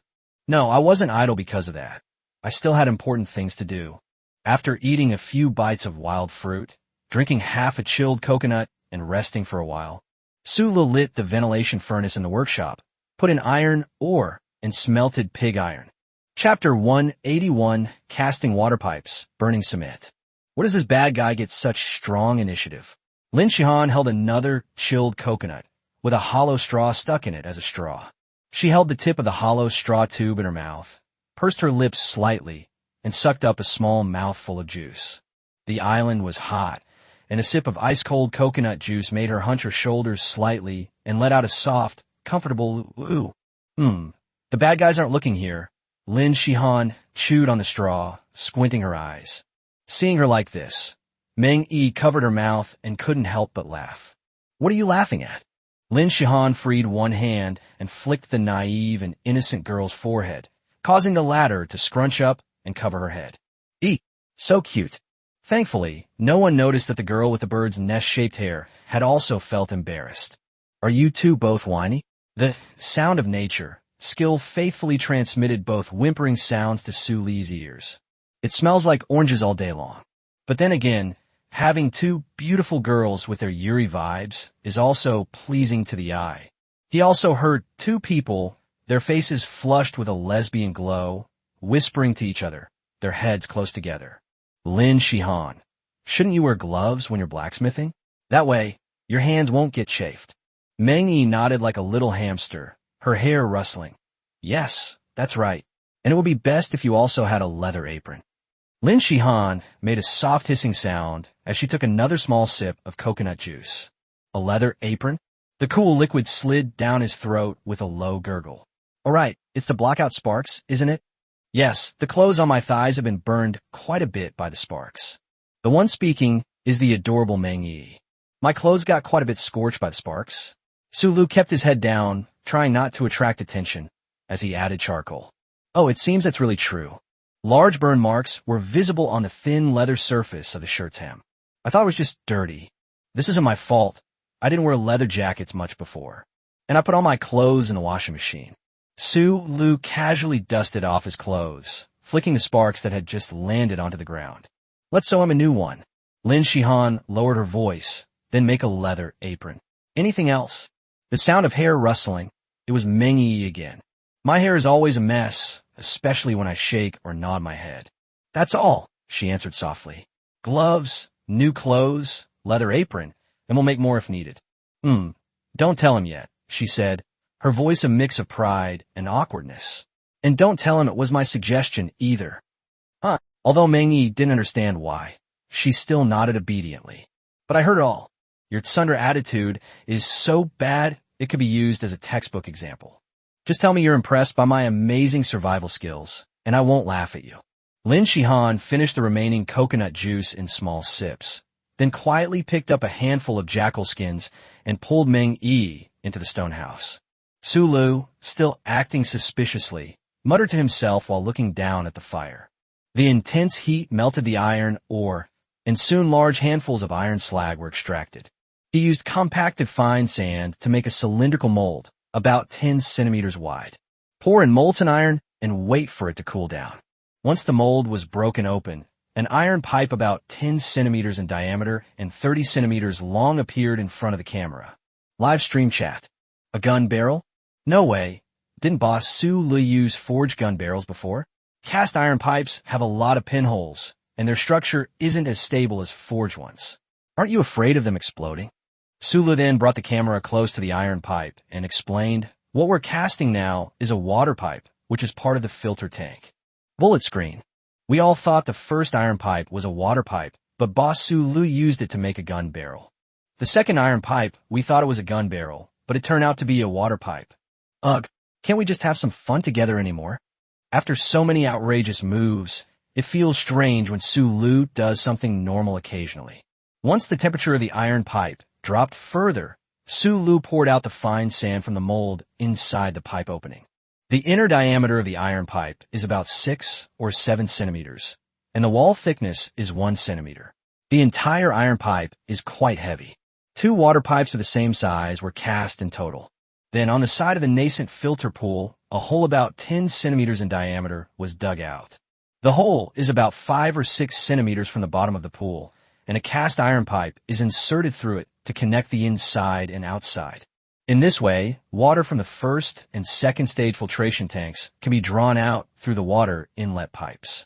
No, I wasn't idle because of that. I still had important things to do. After eating a few bites of wild fruit, drinking half a chilled coconut, and resting for a while, Su-lu lit the ventilation furnace in the workshop, put in iron ore, and smelted pig iron. Chapter 181, Casting Water Pipes, Burning Cement. Where does this bad guy get such strong initiative? Lin Shihan held another chilled coconut, with a hollow straw stuck in it as a straw. She held the tip of the hollow straw tube in her mouth, pursed her lips slightly, and sucked up a small mouthful of juice. The island was hot, and a sip of ice-cold coconut juice made her hunch her shoulders slightly and let out a soft, comfortable ooh. The bad guys aren't looking here. Lin Shihan chewed on the straw, squinting her eyes. Seeing her like this, Meng-yi covered her mouth and couldn't help but laugh. What are you laughing at? Lin Shihan freed one hand and flicked the naive and innocent girl's forehead, causing the latter to scrunch up and cover her head. So cute. Thankfully, no one noticed that the girl with the bird's nest-shaped hair had also felt embarrassed. Are you two both whiny? The sound of nature. Skill faithfully transmitted both whimpering sounds to Su-lu's ears. It smells like oranges all day long. But then again, having 2 beautiful girls with their Yuri vibes is also pleasing to the eye. He also heard 2 people, their faces flushed with a lesbian glow, whispering to each other, their heads close together. Lin Shihan, shouldn't you wear gloves when you're blacksmithing? That way, your hands won't get chafed. Meng-yi nodded like a little hamster, her hair rustling. Yes, that's right. And it would be best if you also had a leather apron. Lin Shihan made a soft hissing sound as she took another small sip of coconut juice. A leather apron? The cool liquid slid down his throat with a low gurgle. All right, it's to block out sparks, isn't it? Yes, the clothes on my thighs have been burned quite a bit by the sparks. The one speaking is the adorable Meng-yi. My clothes got quite a bit scorched by the sparks. Su-lu kept his head down, trying not to attract attention, as he added charcoal. Oh, it seems that's really true. Large burn marks were visible on the thin leather surface of the shirt's hem. I thought it was just dirty. This isn't my fault. I didn't wear leather jackets much before. And I put all my clothes in the washing machine. Su-lu casually dusted off his clothes, flicking the sparks that had just landed onto the ground. Let's sew him a new one. Lin Shihan lowered her voice, then make a leather apron. Anything else? The sound of hair rustling. It was Meng-yi again. My hair is always a mess, especially when I shake or nod my head. That's all, she answered softly. Gloves, new clothes, leather apron, and we'll make more if needed. Don't tell him yet, she said, her voice a mix of pride and awkwardness. And don't tell him it was my suggestion either. Although Meng-yi didn't understand why, she still nodded obediently. But I heard it all. Your tsundere attitude is so bad it could be used as a textbook example. Just tell me you're impressed by my amazing survival skills, and I won't laugh at you. Lin Shihan finished the remaining coconut juice in small sips, then quietly picked up a handful of jackal skins and pulled Meng-yi into the stone house. Su-lu, still acting suspiciously, muttered to himself while looking down at the fire. The intense heat melted the iron ore, and soon large handfuls of iron slag were extracted. He used compacted fine sand to make a cylindrical mold, about 10 centimeters wide. Pour in molten iron and wait for it to cool down. Once the mold was broken open, an iron pipe about 10 centimeters in diameter and 30 centimeters long appeared in front of the camera. Live stream chat. A gun barrel? No way. Didn't Boss Su Li use forged gun barrels before? Cast iron pipes have a lot of pinholes, and their structure isn't as stable as forged ones. Aren't you afraid of them exploding? Su Li then brought the camera close to the iron pipe and explained, what we're casting now is a water pipe, which is part of the filter tank. Bullet screen. We all thought the first iron pipe was a water pipe, but Boss Su Li used it to make a gun barrel. The second iron pipe, we thought it was a gun barrel, but it turned out to be a water pipe. Ugh, can't we just have some fun together anymore? After so many outrageous moves, it feels strange when Su Lu does something normal occasionally. Once the temperature of the iron pipe dropped further, Su Lu poured out the fine sand from the mold inside the pipe opening. The inner diameter of the iron pipe is about 6 or 7 centimeters, and the wall thickness is 1 centimeter. The entire iron pipe is quite heavy. 2 water pipes of the same size were cast in total. Then on the side of the nascent filter pool, a hole about 10 centimeters in diameter was dug out. The hole is about 5 or 6 centimeters from the bottom of the pool, and a cast iron pipe is inserted through it to connect the inside and outside. In this way, water from the first and second stage filtration tanks can be drawn out through the water inlet pipes.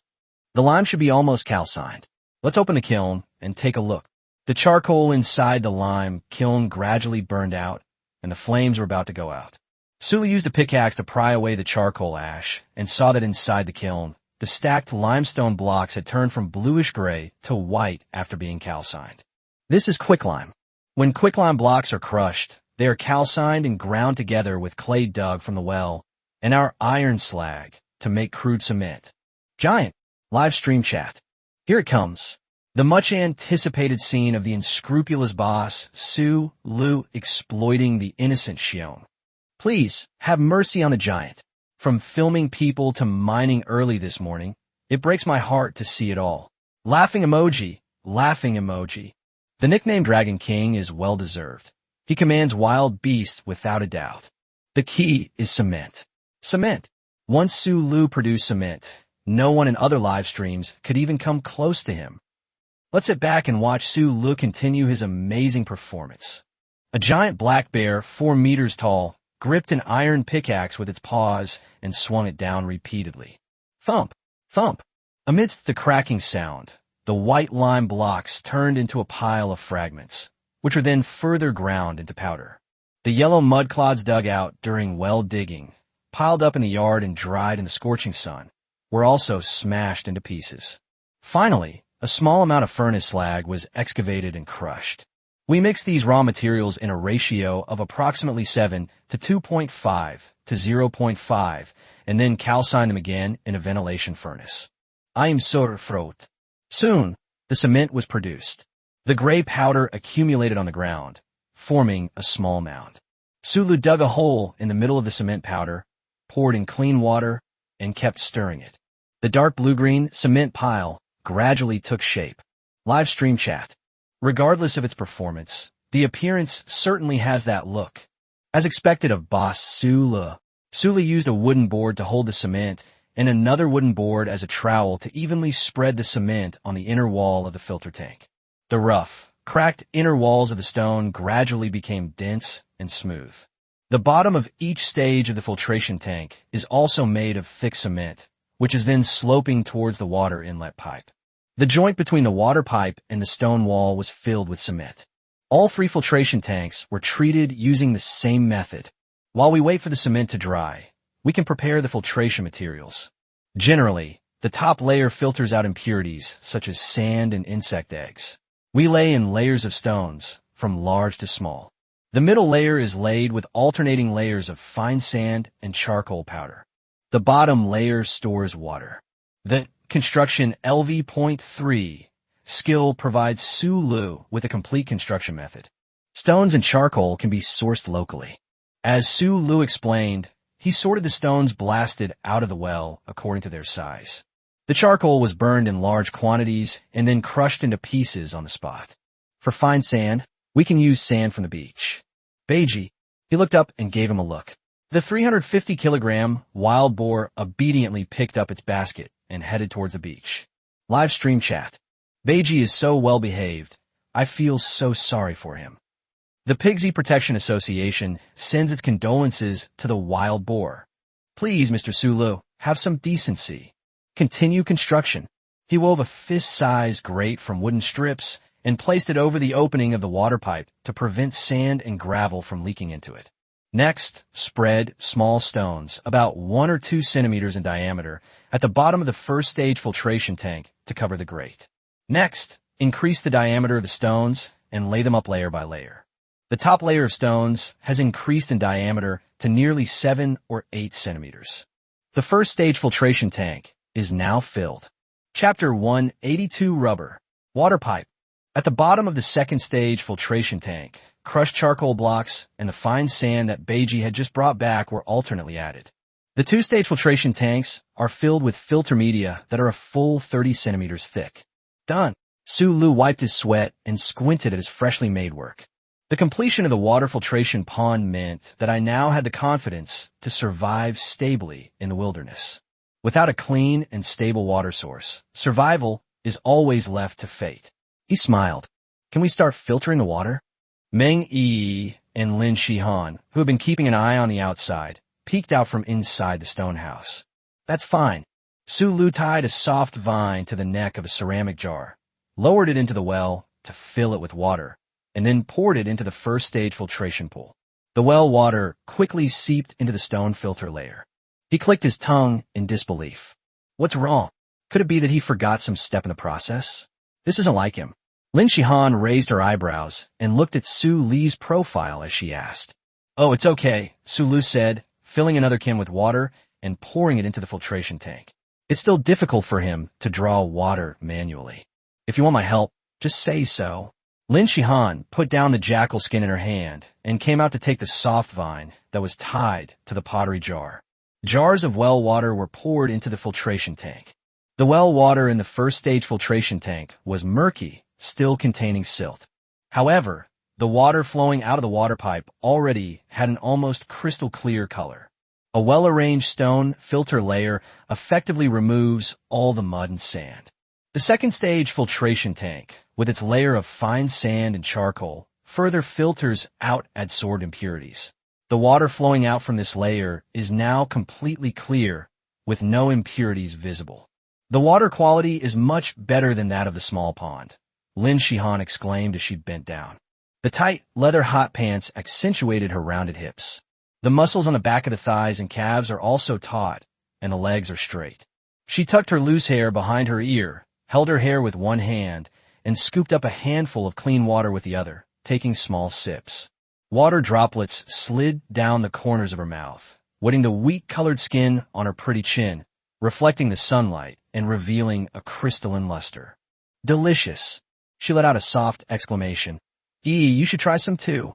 The lime should be almost calcined. Let's open the kiln and take a look. The charcoal inside the lime kiln gradually burned out, and the flames were about to go out. Suli used a pickaxe to pry away the charcoal ash and saw that inside the kiln, the stacked limestone blocks had turned from bluish-gray to white after being calcined. This is quicklime. When quicklime blocks are crushed, they are calcined and ground together with clay dug from the well and our iron slag to make crude cement. Giant. Live stream chat. Here it comes. The much-anticipated scene of the unscrupulous boss, Su Lu, exploiting the innocent Xion. Please, have mercy on the giant. From filming people to mining early this morning, it breaks my heart to see it all. Laughing emoji, laughing emoji. The nickname Dragon King is well-deserved. He commands wild beasts without a doubt. The key is cement. Cement. Once Su Lu produced cement, no one in other live streams could even come close to him. Let's sit back and watch Su Lu continue his amazing performance. A giant black bear, 4 meters tall, gripped an iron pickaxe with its paws and swung it down repeatedly. Thump, thump. Amidst the cracking sound, the white lime blocks turned into a pile of fragments, which were then further ground into powder. The yellow mud clods dug out during well digging, piled up in the yard and dried in the scorching sun, were also smashed into pieces. Finally, a small amount of furnace slag was excavated and crushed. We mixed these raw materials in a ratio of approximately 7 to 2.5 to 0.5 and then calcined them again in a ventilation furnace. I am so froth. Soon, the cement was produced. The gray powder accumulated on the ground, forming a small mound. Sulu dug a hole in the middle of the cement powder, poured in clean water, and kept stirring it. The dark blue-green cement pile gradually took shape. Live stream chat. Regardless of its performance, the appearance certainly has that look. As expected of boss Sulu, Sulu used a wooden board to hold the cement and another wooden board as a trowel to evenly spread the cement on the inner wall of the filter tank. The rough, cracked inner walls of the stone gradually became dense and smooth. The bottom of each stage of the filtration tank is also made of thick cement, which is then sloping towards the water inlet pipe. The joint between the water pipe and the stone wall was filled with cement. All 3 filtration tanks were treated using the same method. While we wait for the cement to dry, we can prepare the filtration materials. Generally, the top layer filters out impurities such as sand and insect eggs. We lay in layers of stones, from large to small. The middle layer is laid with alternating layers of fine sand and charcoal powder. The bottom layer stores water. The construction LV.3 skill provides Sulu with a complete construction method. Stones and charcoal can be sourced locally. As Sulu explained, he sorted the stones blasted out of the well according to their size. The charcoal was burned in large quantities and then crushed into pieces on the spot. For fine sand, we can use sand from the beach. Beiji, he looked up and gave him a look. The 350-kilogram wild boar obediently picked up its basket and headed towards the beach. Live stream chat. Beiji is so well behaved. I feel so sorry for him. The Pigsy Protection Association sends its condolences to the wild boar. Please, Mr. Sulu, have some decency. Continue construction. He wove a fist-sized grate from wooden strips and placed it over the opening of the water pipe to prevent sand and gravel from leaking into it. Next, spread small stones, about 1 or 2 centimeters in diameter, at the bottom of the first stage filtration tank to cover the grate. Next, increase the diameter of the stones and lay them up layer by layer. The top layer of stones has increased in diameter to nearly 7 or 8 centimeters. The first stage filtration tank is now filled. Chapter 182 Rubber. Water pipe. At the bottom of the second stage filtration tank, crushed charcoal blocks and the fine sand that Beiji had just brought back were alternately added. The two-stage filtration tanks are filled with filter media that are a full 30 centimeters thick. Done. Sulu wiped his sweat and squinted at his freshly made work. The completion of the water filtration pond meant that I now had the confidence to survive stably in the wilderness. Without a clean and stable water source, survival is always left to fate. He smiled. Can we start filtering the water? Meng Yi and Lin Shihan, who had been keeping an eye on the outside, peeked out from inside the stone house. That's fine. Sulu tied a soft vine to the neck of a ceramic jar, lowered it into the well to fill it with water, and then poured it into the first stage filtration pool. The well water quickly seeped into the stone filter layer. He clicked his tongue in disbelief. What's wrong? Could it be that he forgot some step in the process? This isn't like him. Lin Shihan raised her eyebrows and looked at Su Li's profile as she asked. Oh, it's okay, Su Lu said, filling another can with water and pouring it into the filtration tank. It's still difficult for him to draw water manually. If you want my help, just say so. Lin Shihan put down the jackal skin in her hand and came out to take the soft vine that was tied to the pottery jar. Jars of well water were poured into the filtration tank. The well water in the first stage filtration tank was murky, still containing silt. However, the water flowing out of the water pipe already had an almost crystal clear color. A well-arranged stone filter layer effectively removes all the mud and sand. The second stage filtration tank, with its layer of fine sand and charcoal, further filters out adsorbed impurities. The water flowing out from this layer is now completely clear, with no impurities visible. The water quality is much better than that of the small pond, Lin Shihan exclaimed as she bent down. The tight, leather hot pants accentuated her rounded hips. The muscles on the back of the thighs and calves are also taut, and the legs are straight. She tucked her loose hair behind her ear, held her hair with one hand, and scooped up a handful of clean water with the other, taking small sips. Water droplets slid down the corners of her mouth, wetting the wheat-colored skin on her pretty chin, reflecting the sunlight and revealing a crystalline luster. Delicious! She let out a soft exclamation. You should try some too.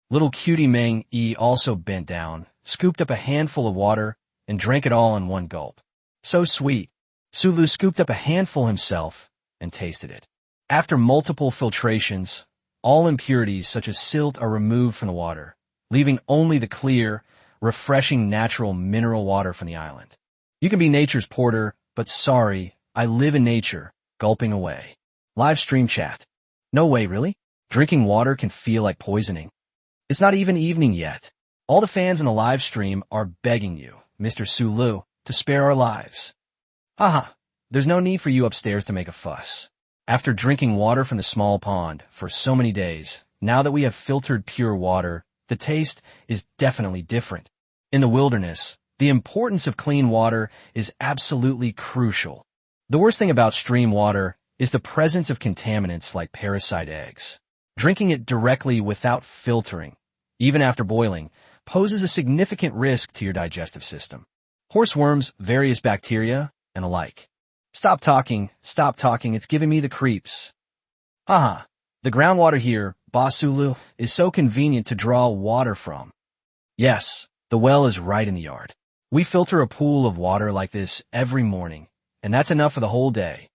Little cutie Meng Yi also bent down, scooped up a handful of water, and drank it all in one gulp. So sweet. Sulu scooped up a handful himself and tasted it. After multiple filtrations, all impurities such as silt are removed from the water, leaving only the clear, refreshing natural mineral water from the island. You can be nature's porter, but sorry, I live in nature, gulping away. Live stream chat. No way, really? Drinking water can feel like poisoning. It's not even evening yet. All the fans in the live stream are begging you, Mr. Sulu, to spare our lives. Haha, there's no need for you upstairs to make a fuss. After drinking water from the small pond for so many days, now that we have filtered pure water, the taste is definitely different. In the wilderness, the importance of clean water is absolutely crucial. The worst thing about stream water is the presence of contaminants like parasite eggs. Drinking it directly without filtering, even after boiling, poses a significant risk to your digestive system. Horseworms, various bacteria, and the like. Stop talking, it's giving me the creeps. Haha, the groundwater here, Basulu, is so convenient to draw water from. Yes, the well is right in the yard. We filter a pool of water like this every morning, and that's enough for the whole day.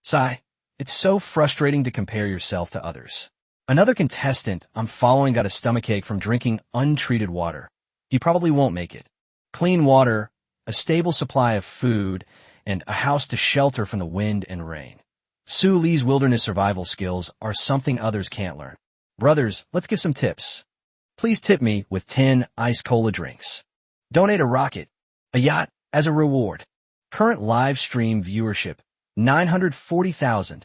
Sigh. It's so frustrating to compare yourself to others. Another contestant I'm following got a stomachache from drinking untreated water. He probably won't make it. Clean water, a stable supply of food, and a house to shelter from the wind and rain. Su Li's wilderness survival skills are something others can't learn. Brothers, let's give some tips. Please tip me with 10 ice cola drinks. Donate a rocket, a yacht, as a reward. Current live stream viewership, 940,000.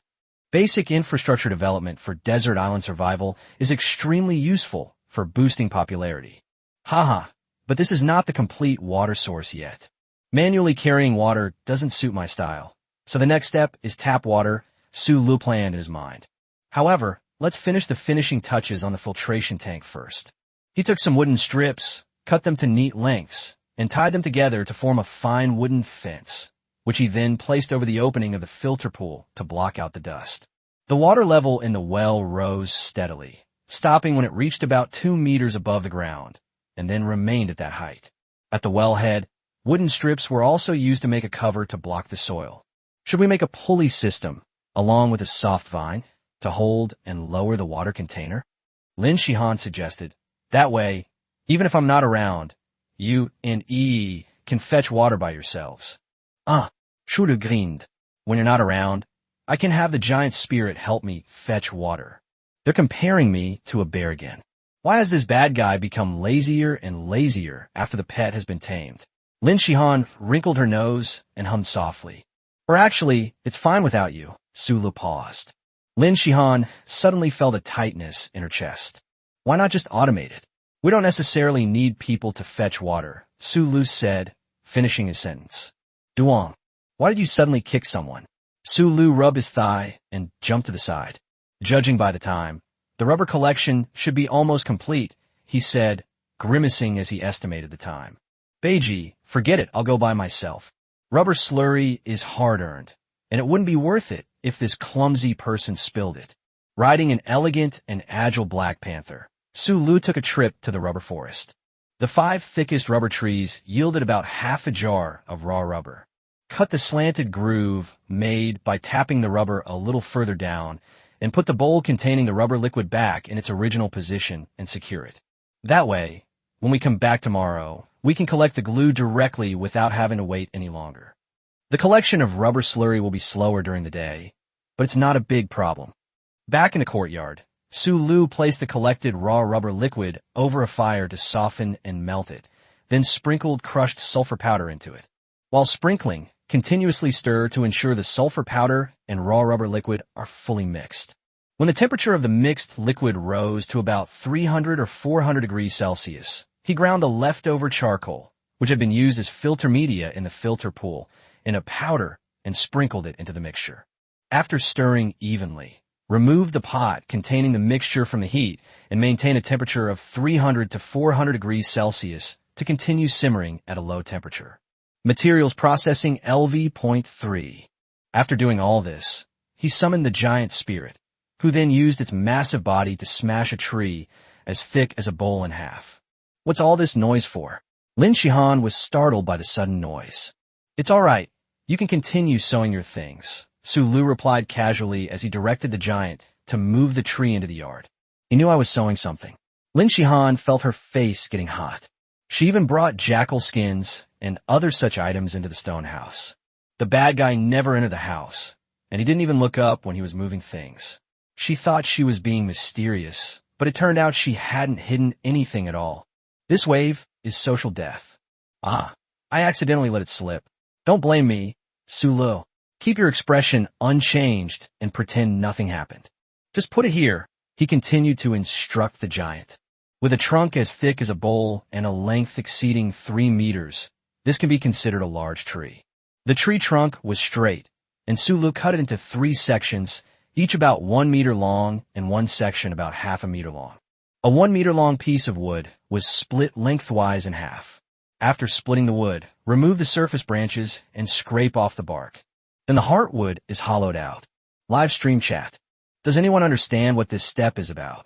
Basic infrastructure development for desert island survival is extremely useful for boosting popularity. Haha, but this is not the complete water source yet. Manually carrying water doesn't suit my style, so the next step is tap water. Su Lu planned in his mind. However, let's finish the finishing touches on the filtration tank first. He took some wooden strips, cut them to neat lengths, and tied them together to form a fine wooden fence, which he then placed over the opening of the filter pool to block out the dust. The water level in the well rose steadily, stopping when it reached about 2 meters above the ground, and then remained at that height. At the wellhead, wooden strips were also used to make a cover to block the soil. Should we make a pulley system, along with a soft vine, to hold and lower the water container? Lin Shihan suggested. That way, even if I'm not around, you and E can fetch water by yourselves. Shuru grinned. When you're not around, I can have the giant spirit help me fetch water. They're comparing me to a bear again. Why has this bad guy become lazier and lazier after the pet has been tamed? Lin Shihan wrinkled her nose and hummed softly. Or actually, it's fine without you. Su Lu paused. Lin Shihan suddenly felt a tightness in her chest. Why not just automate it? We don't necessarily need people to fetch water, Su Lu said, finishing his sentence. Duong, why did you suddenly kick someone? Su Lu rubbed his thigh and jumped to the side. Judging by the time, the rubber collection should be almost complete, he said, grimacing as he estimated the time. Beiji, forget it, I'll go by myself. Rubber slurry is hard-earned, and it wouldn't be worth it if this clumsy person spilled it. Riding an elegant and agile black panther, Su Lu took a trip to the rubber forest. The 5 thickest rubber trees yielded about half a jar of raw rubber. Cut the slanted groove made by tapping the rubber a little further down, and put the bowl containing the rubber liquid back in its original position and secure it. That way, when we come back tomorrow, we can collect the glue directly without having to wait any longer. The collection of rubber slurry will be slower during the day, but it's not a big problem. Back in the courtyard, Su Lu placed the collected raw rubber liquid over a fire to soften and melt it, then sprinkled crushed sulfur powder into it. While sprinkling, continuously stir to ensure the sulfur powder and raw rubber liquid are fully mixed. When the temperature of the mixed liquid rose to about 300 or 400 degrees Celsius, he ground the leftover charcoal, which had been used as filter media in the filter pool, in a powder and sprinkled it into the mixture. After stirring evenly, remove the pot containing the mixture from the heat and maintain a temperature of 300 to 400 degrees Celsius to continue simmering at a low temperature. Materials processing LV.3. After doing all this, he summoned the giant spirit, who then used its massive body to smash a tree as thick as a bowl in half. What's all this noise for? Lin Shihan was startled by the sudden noise. It's all right. You can continue sewing your things, Su Lu replied casually as he directed the giant to move the tree into the yard. He knew I was sewing something. Lin Shihan felt her face getting hot. She even brought jackal skins and other such items into the stone house. The bad guy never entered the house, and he didn't even look up when he was moving things. She thought she was being mysterious, but it turned out she hadn't hidden anything at all. This wave is social death. I accidentally let it slip. Don't blame me, Su Lu. Keep your expression unchanged and pretend nothing happened. Just put it here, he continued to instruct the giant. With a trunk as thick as a bowl and a length exceeding 3 meters, this can be considered a large tree. The tree trunk was straight, and Su Lu cut it into 3 sections, each about 1 meter long and one section about half a meter long. A 1 meter long piece of wood was split lengthwise in half. After splitting the wood, remove the surface branches and scrape off the bark. Then the heartwood is hollowed out. Live stream chat. Does anyone understand what this step is about?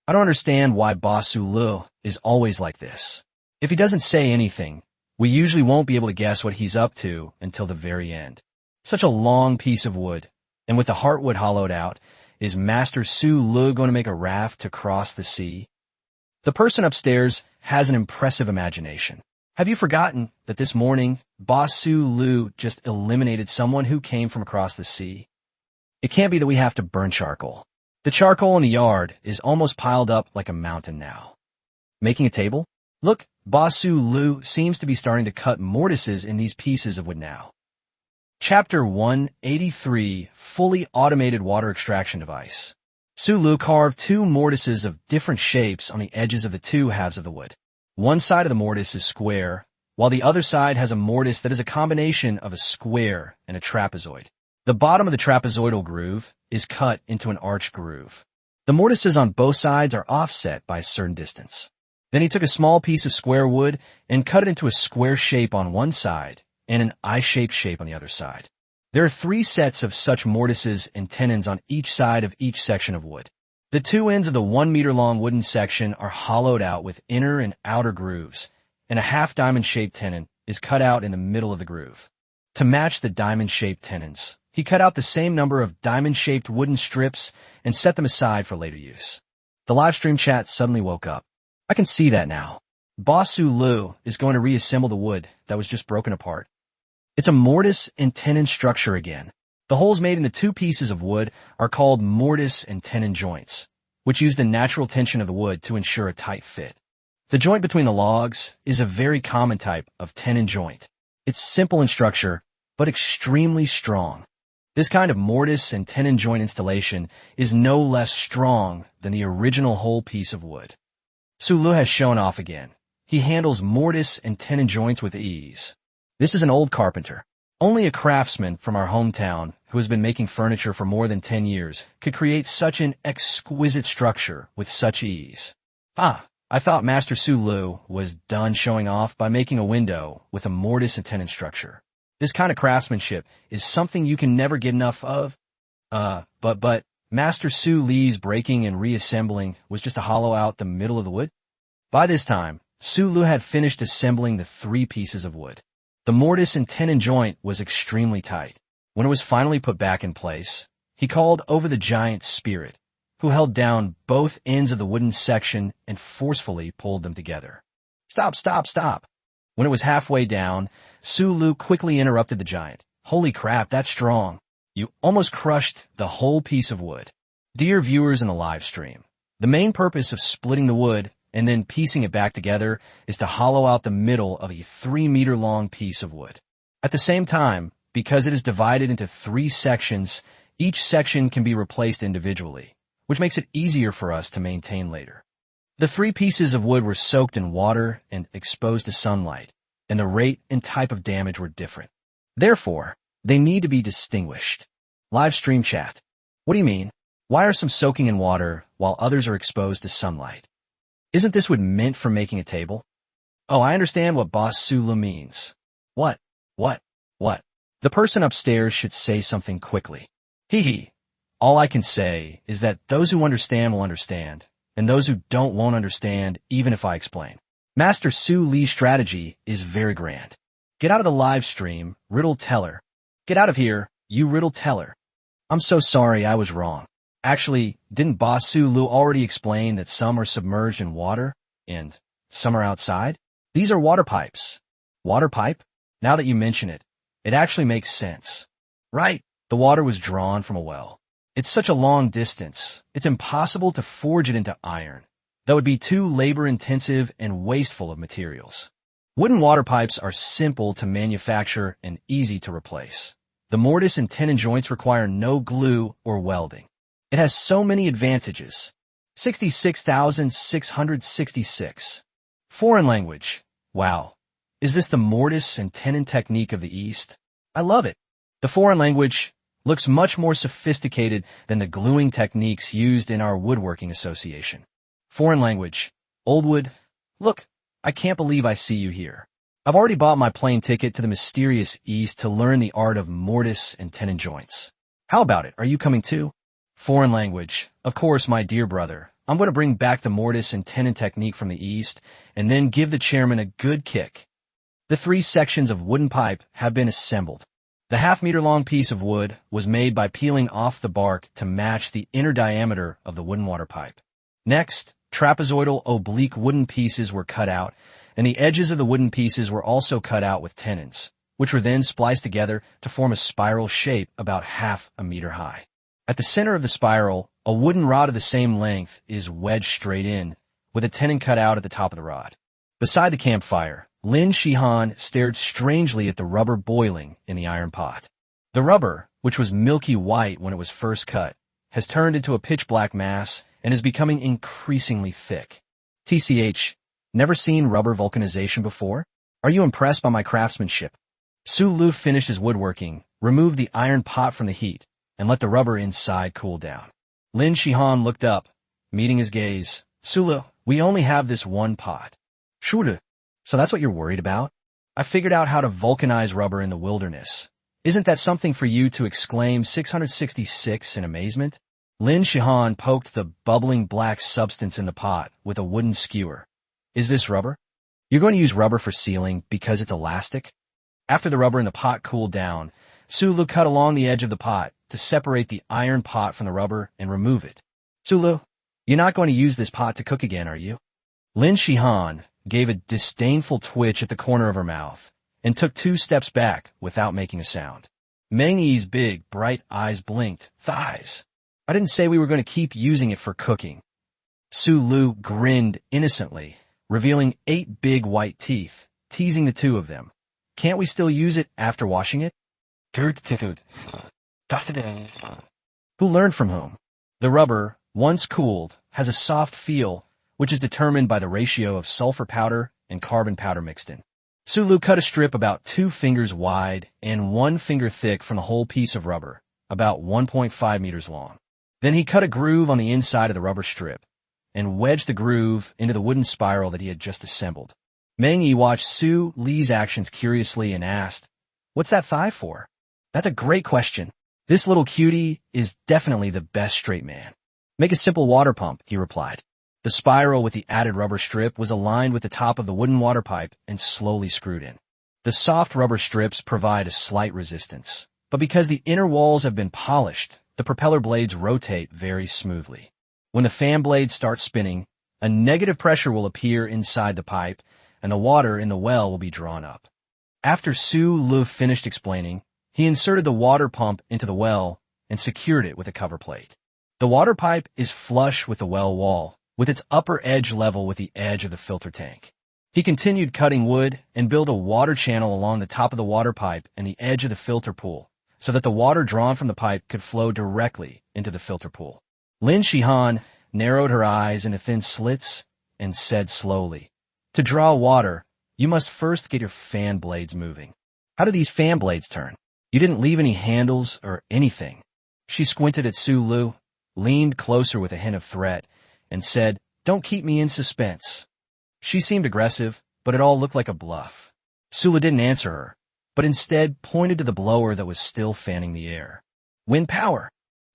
I don't understand why Boss Su Lu is always like this. If he doesn't say anything, we usually won't be able to guess what he's up to until the very end. Such a long piece of wood, and with the heartwood hollowed out, is Master Su Lu going to make a raft to cross the sea? The person upstairs has an impressive imagination. Have you forgotten that this morning, Boss Su Lu just eliminated someone who came from across the sea? It can't be that we have to burn charcoal. The charcoal in the yard is almost piled up like a mountain now. Making a table? Look, Boss Su Lu seems to be starting to cut mortises in these pieces of wood now. Chapter 183, Fully Automated Water Extraction Device. Su Lu carved two mortises of different shapes on the edges of the two halves of the wood. One side of the mortise is square, while the other side has a mortise that is a combination of a square and a trapezoid. The bottom of the trapezoidal groove is cut into an arched groove. The mortises on both sides are offset by a certain distance. Then he took a small piece of square wood and cut it into a square shape on one side and an eye-shaped shape on the other side. There are 3 sets of such mortises and tenons on each side of each section of wood. The 2 ends of the 1-meter-long wooden section are hollowed out with inner and outer grooves, and a half-diamond-shaped tenon is cut out in the middle of the groove. To match the diamond-shaped tenons, he cut out the same number of diamond-shaped wooden strips and set them aside for later use. The live stream chat suddenly woke up. I can see that now. Boss Su Lu is going to reassemble the wood that was just broken apart. It's a mortise and tenon structure again. The holes made in the 2 pieces of wood are called mortise and tenon joints, which use the natural tension of the wood to ensure a tight fit. The joint between the logs is a very common type of tenon joint. It's simple in structure, but extremely strong. This kind of mortise and tenon joint installation is no less strong than the original whole piece of wood. Su Lu has shown off again. He handles mortise and tenon joints with ease. This is an old carpenter. Only a craftsman from our hometown who has been making furniture for more than 10 years could create such an exquisite structure with such ease. I thought Master Su Lu was done showing off by making a window with a mortise and tenon structure. This kind of craftsmanship is something you can never get enough of. But Master Su Li's breaking and reassembling was just to hollow out the middle of the wood. By this time, Su Lu had finished assembling the 3 pieces of wood. The mortise and tenon joint was extremely tight. When it was finally put back in place, he called over the giant spirit, who held down both ends of the wooden section and forcefully pulled them together. Stop, stop, stop. When it was halfway down, Su Lu quickly interrupted the giant. Holy crap, that's strong. You almost crushed the whole piece of wood. Dear viewers in the live stream, the main purpose of splitting the wood and then piecing it back together is to hollow out the middle of a 3-meter-long piece of wood. At the same time, because it is divided into 3 sections, each section can be replaced individually, which makes it easier for us to maintain later. The 3 pieces of wood were soaked in water and exposed to sunlight, and the rate and type of damage were different. Therefore, they need to be distinguished. Live stream chat. What do you mean? Why are some soaking in water while others are exposed to sunlight? Isn't this wood meant for making a table? Oh, I understand what Boss Su Lu means. What? The person upstairs should say something quickly. Hee. All I can say is that those who understand will understand, and those who don't won't understand even if I explain. Master Su Li's strategy is very grand. Get out of the live stream, riddle teller. Get out of here, you riddle teller. I'm so sorry, I was wrong. Actually, didn't Boss Su Lu already explain that some are submerged in water and some are outside? These are water pipes. Water pipe? Now that you mention it, it actually makes sense. Right, the water was drawn from a well. It's such a long distance, it's impossible to forge it into iron. That would be too labor-intensive and wasteful of materials. Wooden water pipes are simple to manufacture and easy to replace. The mortise and tenon joints require no glue or welding. It has so many advantages. 66,666. Foreign language. Wow. Is this the mortise and tenon technique of the East? I love it. The foreign language looks much more sophisticated than the gluing techniques used in our woodworking association. Foreign language. Old wood. Look, I can't believe I see you here. I've already bought my plane ticket to the mysterious East to learn the art of mortise and tenon joints. How about it? Are you coming too? Foreign language. Of course, my dear brother. I'm going to bring back the mortise and tenon technique from the East and then give the chairman a good kick. The 3 sections of wooden pipe have been assembled. The half-meter-long piece of wood was made by peeling off the bark to match the inner diameter of the wooden water pipe. Next, trapezoidal oblique wooden pieces were cut out, and the edges of the wooden pieces were also cut out with tenons, which were then spliced together to form a spiral shape about half a meter high. At the center of the spiral, a wooden rod of the same length is wedged straight in, with a tenon cut out at the top of the rod. Beside the campfire, Lin Shihan stared strangely at the rubber boiling in the iron pot. The rubber, which was milky white when it was first cut, has turned into a pitch-black mass and is becoming increasingly thick. TCH, never seen rubber vulcanization before? Are you impressed by my craftsmanship? Su Lu finished his woodworking, removed the iron pot from the heat, and let the rubber inside cool down. Lin Shihan looked up, meeting his gaze. Su Lu, we only have this one pot. Sure. So that's what you're worried about? I figured out how to vulcanize rubber in the wilderness. Isn't that something for you to exclaim 666 in amazement? Lin Shihan poked the bubbling black substance in the pot with a wooden skewer. Is this rubber? You're going to use rubber for sealing because it's elastic? After the rubber in the pot cooled down, Su Lu cut along the edge of the pot to separate the iron pot from the rubber and remove it. Su Lu, you're not going to use this pot to cook again, are you? Lin Shihan gave a disdainful twitch at the corner of her mouth and took 2 steps back without making a sound. Meng Yi's big, bright eyes blinked. Thighs. I didn't say we were going to keep using it for cooking. Su Lu grinned innocently, revealing 8 big white teeth, teasing the 2 of them. Can't we still use it after washing it? Who learned from whom? The rubber, once cooled, has a soft feel, which is determined by the ratio of sulfur powder and carbon powder mixed in. Su Lu cut a strip about 2 fingers wide and 1 finger thick from the whole piece of rubber, about 1.5 meters long. Then he cut a groove on the inside of the rubber strip and wedged the groove into the wooden spiral that he had just assembled. Meng Yi watched Su Li's actions curiously and asked, "What's that thigh for?" "That's a great question. This little cutie is definitely the best straight man." "Make a simple water pump," he replied. The spiral with the added rubber strip was aligned with the top of the wooden water pipe and slowly screwed in. The soft rubber strips provide a slight resistance, but because the inner walls have been polished, the propeller blades rotate very smoothly. When the fan blades start spinning, a negative pressure will appear inside the pipe, and the water in the well will be drawn up. After Su Lu finished explaining, he inserted the water pump into the well and secured it with a cover plate. The water pipe is flush with the well wall, with its upper edge level with the edge of the filter tank. He continued cutting wood and built a water channel along the top of the water pipe and the edge of the filter pool, so that the water drawn from the pipe could flow directly into the filter pool. Lin Shihan narrowed her eyes into thin slits and said slowly, "To draw water, you must first get your fan blades moving." "How do these fan blades turn? You didn't leave any handles or anything." She squinted at Su Lu, leaned closer with a hint of threat, and said, "Don't keep me in suspense." She seemed aggressive, but it all looked like a bluff. Su Lu didn't answer her, but instead pointed to the blower that was still fanning the air. "Wind power."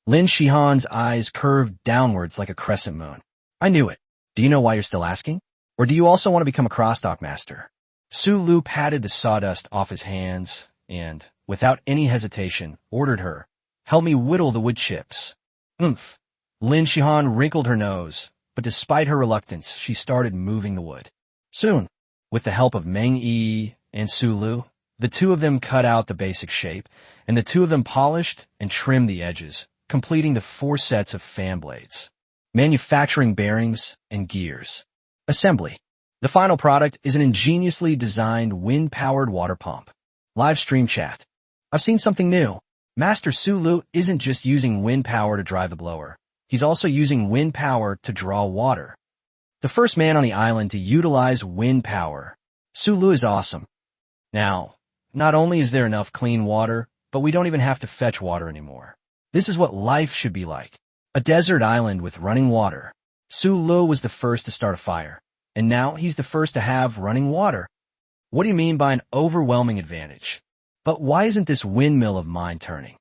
Lin Shihan's eyes curved downwards like a crescent moon. "I knew it. Do you know why you're still asking? Or do you also want to become a crosstalk master?" Su Lu patted the sawdust off his hands and, without any hesitation, ordered her, "Help me whittle the wood chips." "Oomph." Lin Shihan wrinkled her nose, but despite her reluctance, she started moving the wood. Soon, with the help of Meng Yi and Su Lu, the 2 of them cut out the basic shape, and the 2 of them polished and trimmed the edges, completing the 4 sets of fan blades. Manufacturing bearings and gears. Assembly. The final product is an ingeniously designed wind-powered water pump. Live stream chat. I've seen something new. Master Su Lu isn't just using wind power to drive the blower. He's also using wind power to draw water. The first man on the island to utilize wind power. Su Lu is awesome. Now, not only is there enough clean water, but we don't even have to fetch water anymore. This is what life should be like. A desert island with running water. Su Lu was the first to start a fire, and now he's the first to have running water. What do you mean by an overwhelming advantage? But why isn't this windmill of mine turning?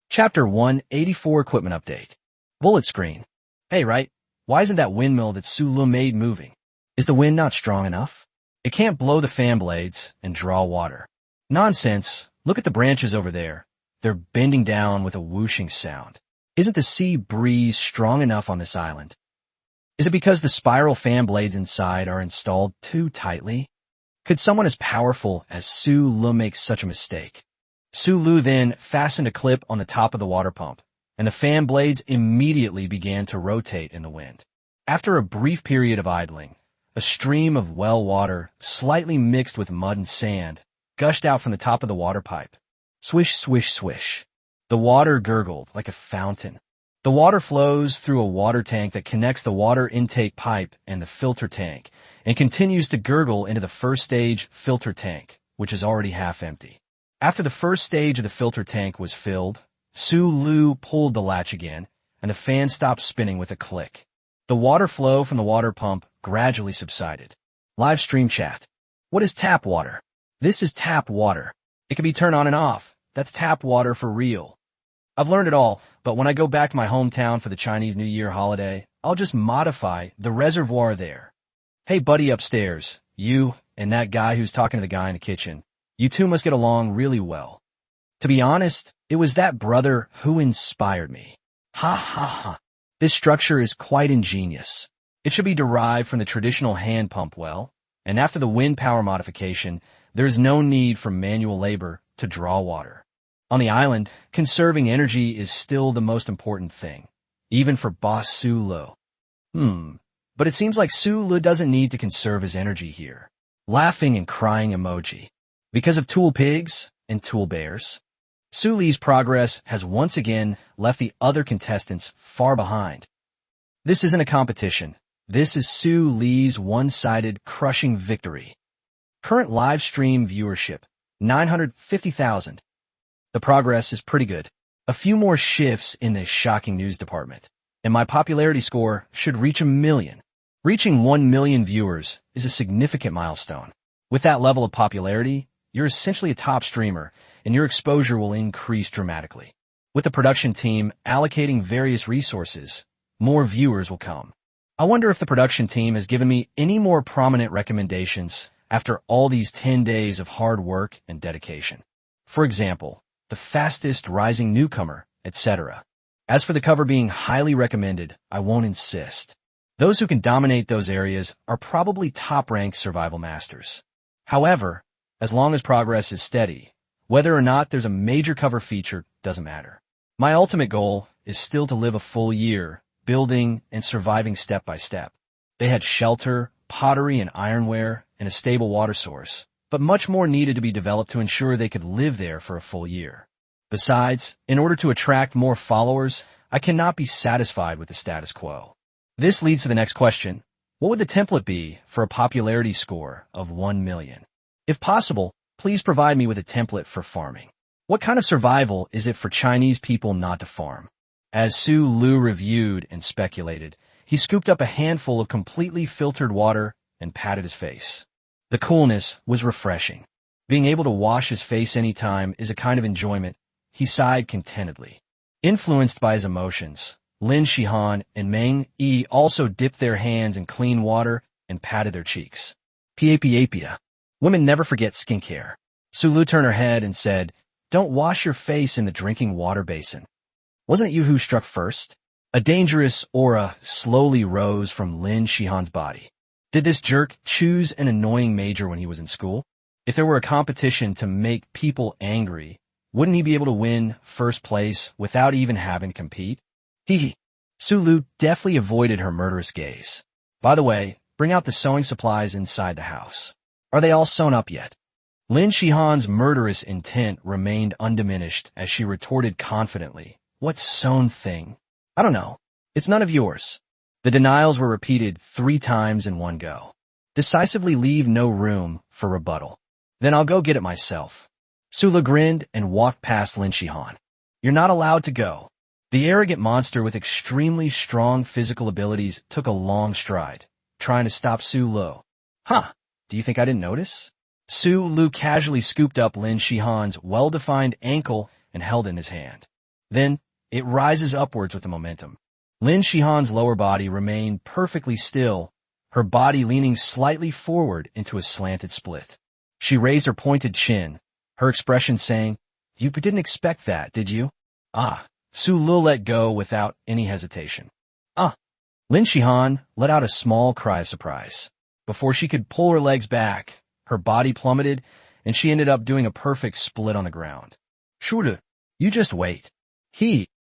Chapter 184 Equipment Update. Bullet screen. Hey, right, why isn't that windmill that Su Lu made moving? Is the wind not strong enough? It can't blow the fan blades and draw water. Nonsense. Look at the branches over there. They're bending down with a whooshing sound. Isn't the sea breeze strong enough on this island? Is it because the spiral fan blades inside are installed too tightly? Could someone as powerful as Su Lu make such a mistake? Su Lu then fastened a clip on the top of the water pump, and the fan blades immediately began to rotate in the wind. After a brief period of idling, a stream of well water, slightly mixed with mud and sand, gushed out from the top of the water pipe. Swish, swish, swish. The water gurgled like a fountain. The water flows through a water tank that connects the water intake pipe and the filter tank, and continues to gurgle into the first stage filter tank, which is already half empty. After the first stage of the filter tank was filled, Su Lu pulled the latch again, and the fan stopped spinning with a click. The water flow from the water pump gradually subsided. Live stream chat. What is tap water? This is tap water. It can be turned on and off. That's tap water for real. I've learned it all, but when I go back to my hometown for the Chinese New Year holiday, I'll just modify the reservoir there. Hey buddy upstairs, you and that guy who's talking to the guy in the kitchen. You two must get along really well. To be honest, it was that brother who inspired me. Ha ha ha. This structure is quite ingenious. It should be derived from the traditional hand pump well, and after the wind power modification, there is no need for manual labor to draw water. On the island, conserving energy is still the most important thing, even for Boss Su Lu. But it seems like Su Lu doesn't need to conserve his energy here. Laughing and crying emoji. Because of tool pigs and tool bears, Su Lu's progress has once again left the other contestants far behind. This isn't a competition. This is Su Lu's one-sided, crushing victory. Current live stream viewership, 950,000. The progress is pretty good. A few more shifts in this shocking news department, and my popularity score should reach 1 million. Reaching 1 million viewers is a significant milestone. With that level of popularity, you're essentially a top streamer, and your exposure will increase dramatically. With the production team allocating various resources, more viewers will come. I wonder if the production team has given me any more prominent recommendations after all these 10 days of hard work and dedication. For example, the fastest rising newcomer, etc. As for the cover being highly recommended, I won't insist. Those who can dominate those areas are probably top-ranked survival masters. However, as long as progress is steady, whether or not there's a major cover feature doesn't matter. My ultimate goal is still to live a full year, building and surviving step by step. They had shelter, pottery and ironware, and a stable water source, but much more needed to be developed to ensure they could live there for a full year. Besides, in order to attract more followers, I cannot be satisfied with the status quo. This leads to the next question. What would the template be for a popularity score of 1 million? If possible, please provide me with a template for farming. What kind of survival is it for Chinese people not to farm? As Su Lu reviewed and speculated, he scooped up a handful of completely filtered water and patted his face. The coolness was refreshing. Being able to wash his face anytime is a kind of enjoyment. He sighed contentedly. Influenced by his emotions, Lin Shihan and Meng Yi also dipped their hands in clean water and patted their cheeks. Pia. Women never forget skincare. Su Lu turned her head and said, "Don't wash your face in the drinking water basin." Wasn't it you who struck first? A dangerous aura slowly rose from Lin Shihan's body. Did this jerk choose an annoying major when he was in school? If there were a competition to make people angry, wouldn't he be able to win first place without even having to compete? Hee. Su Lu deftly avoided her murderous gaze. By the way, bring out the sewing supplies inside the house. Are they all sewn up yet? Lin Shihan's murderous intent remained undiminished as she retorted confidently, "What sewn thing? I don't know. It's none of yours." The denials were repeated 3 times in one go. Decisively leave no room for rebuttal. Then I'll go get it myself. Su Lu grinned and walked past Lin Shihan. You're not allowed to go. The arrogant monster with extremely strong physical abilities took a long stride, trying to stop Su Lu. Huh, do you think I didn't notice? Su Lu casually scooped up Lin Shihan's well-defined ankle and held it in his hand. Then, it rises upwards with the momentum. Lin Shihan's lower body remained perfectly still, her body leaning slightly forward into a slanted split. She raised her pointed chin, her expression saying, "You didn't expect that, did you?" "Ah." Su Lu let go without any hesitation. "Ah." Lin Shihan let out a small cry of surprise. Before she could pull her legs back, her body plummeted, and she ended up doing a perfect split on the ground. "Shude, you just wait."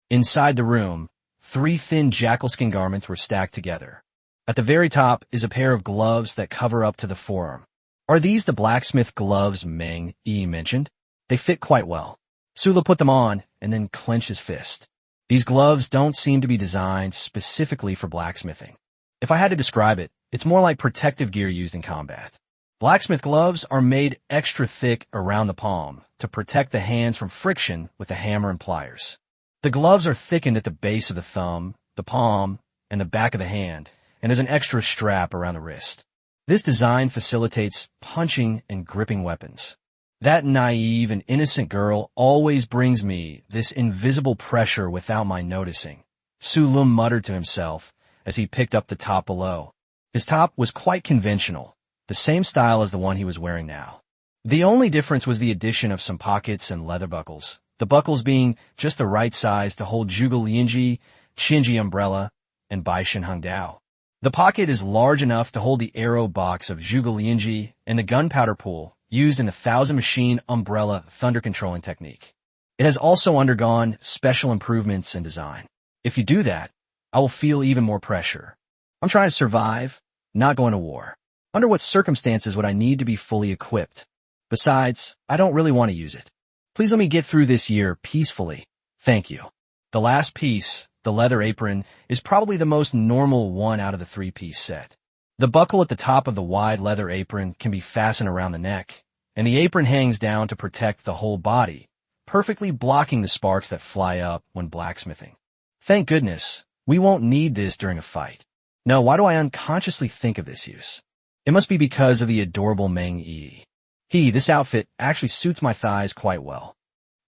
Inside the room, 3 thin jackalskin garments were stacked together. At the very top is a pair of gloves that cover up to the forearm. "Are these the blacksmith gloves Meng Yi mentioned? They fit quite well." Sula put them on and then clenched his fist. "These gloves don't seem to be designed specifically for blacksmithing. If I had to describe it, it's more like protective gear used in combat. Blacksmith gloves are made extra thick around the palm to protect the hands from friction with the hammer and pliers. The gloves are thickened at the base of the thumb, the palm, and the back of the hand, and there's an extra strap around the wrist. This design facilitates punching and gripping weapons. That naive and innocent girl always brings me this invisible pressure without my noticing," Su Lum muttered to himself as he picked up the top below. His top was quite conventional, the same style as the one he was wearing now. The only difference was the addition of some pockets and leather buckles, the buckles being just the right size to hold Zhuge Lianji, Qinji umbrella, and Baishan Hangdao. The pocket is large enough to hold the arrow box of Zhuge Lianji and the gunpowder pool used in the 1,000 machine umbrella thunder controlling technique. It has also undergone special improvements in design. If you do that, I will feel even more pressure. I'm trying to survive, not going to war. Under what circumstances would I need to be fully equipped? Besides, I don't really want to use it. Please let me get through this year peacefully. Thank you." The last piece, the leather apron, is probably the most normal one out of the 3-piece set. The buckle at the top of the wide leather apron can be fastened around the neck, and the apron hangs down to protect the whole body, perfectly blocking the sparks that fly up when blacksmithing. Thank goodness, we won't need this during a fight. No, why do I unconsciously think of this use? It must be because of the adorable Meng Yi. This outfit actually suits my thighs quite well.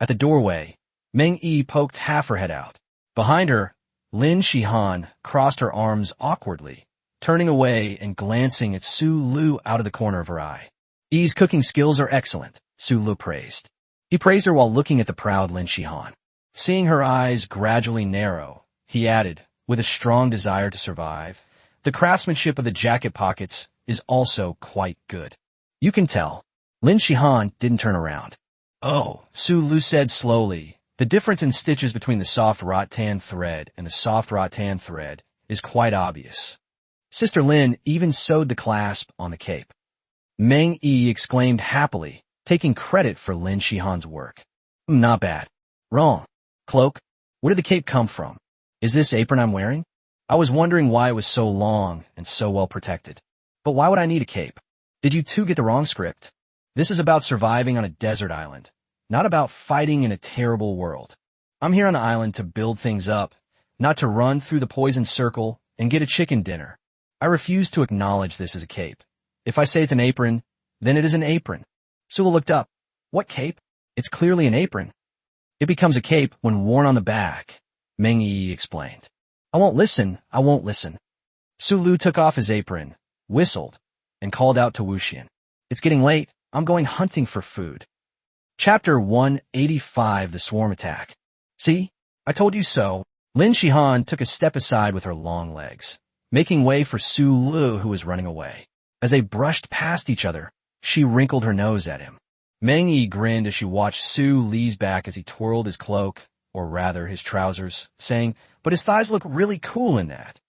At the doorway, Meng Yi poked half her head out. Behind her, Lin Shihan crossed her arms awkwardly, turning away and glancing at Su Lu out of the corner of her eye. "Yi's cooking skills are excellent," Su Lu praised. He praised her while looking at the proud Lin Shihan. Seeing her eyes gradually narrow, he added, with a strong desire to survive, "The craftsmanship of the jacket pockets is also quite good." "You can tell." Lin Shihan didn't turn around. "Oh," Su Lu said slowly, "the difference in stitches between the soft rattan thread and the soft rattan thread is quite obvious. Sister Lin even sewed the clasp on the cape." Meng Yi exclaimed happily, taking credit for Lin Shihan's work. "Not bad." "Wrong. Cloak? Where did the cape come from? Is this apron I'm wearing? I was wondering why it was so long and so well protected. But why would I need a cape? Did you two get the wrong script? This is about surviving on a desert island, not about fighting in a terrible world. I'm here on the island to build things up, not to run through the poison circle and get a chicken dinner. I refuse to acknowledge this as a cape. If I say it's an apron, then it is an apron." Sula looked up. "What cape? It's clearly an apron." "It becomes a cape when worn on the back," Meng Yi explained. I won't listen. Su Lu took off his apron, whistled, and called out to Wuxian. "It's getting late. I'm going hunting for food." Chapter 185, The Swarm Attack. "See? I told you so." Lin Shihan took a step aside with her long legs, making way for Su Lu, who was running away. As they brushed past each other, she wrinkled her nose at him. Meng Yi grinned as she watched Su Li's back as he twirled his cloak, or rather his trousers, saying, "But his thighs look really cool in that."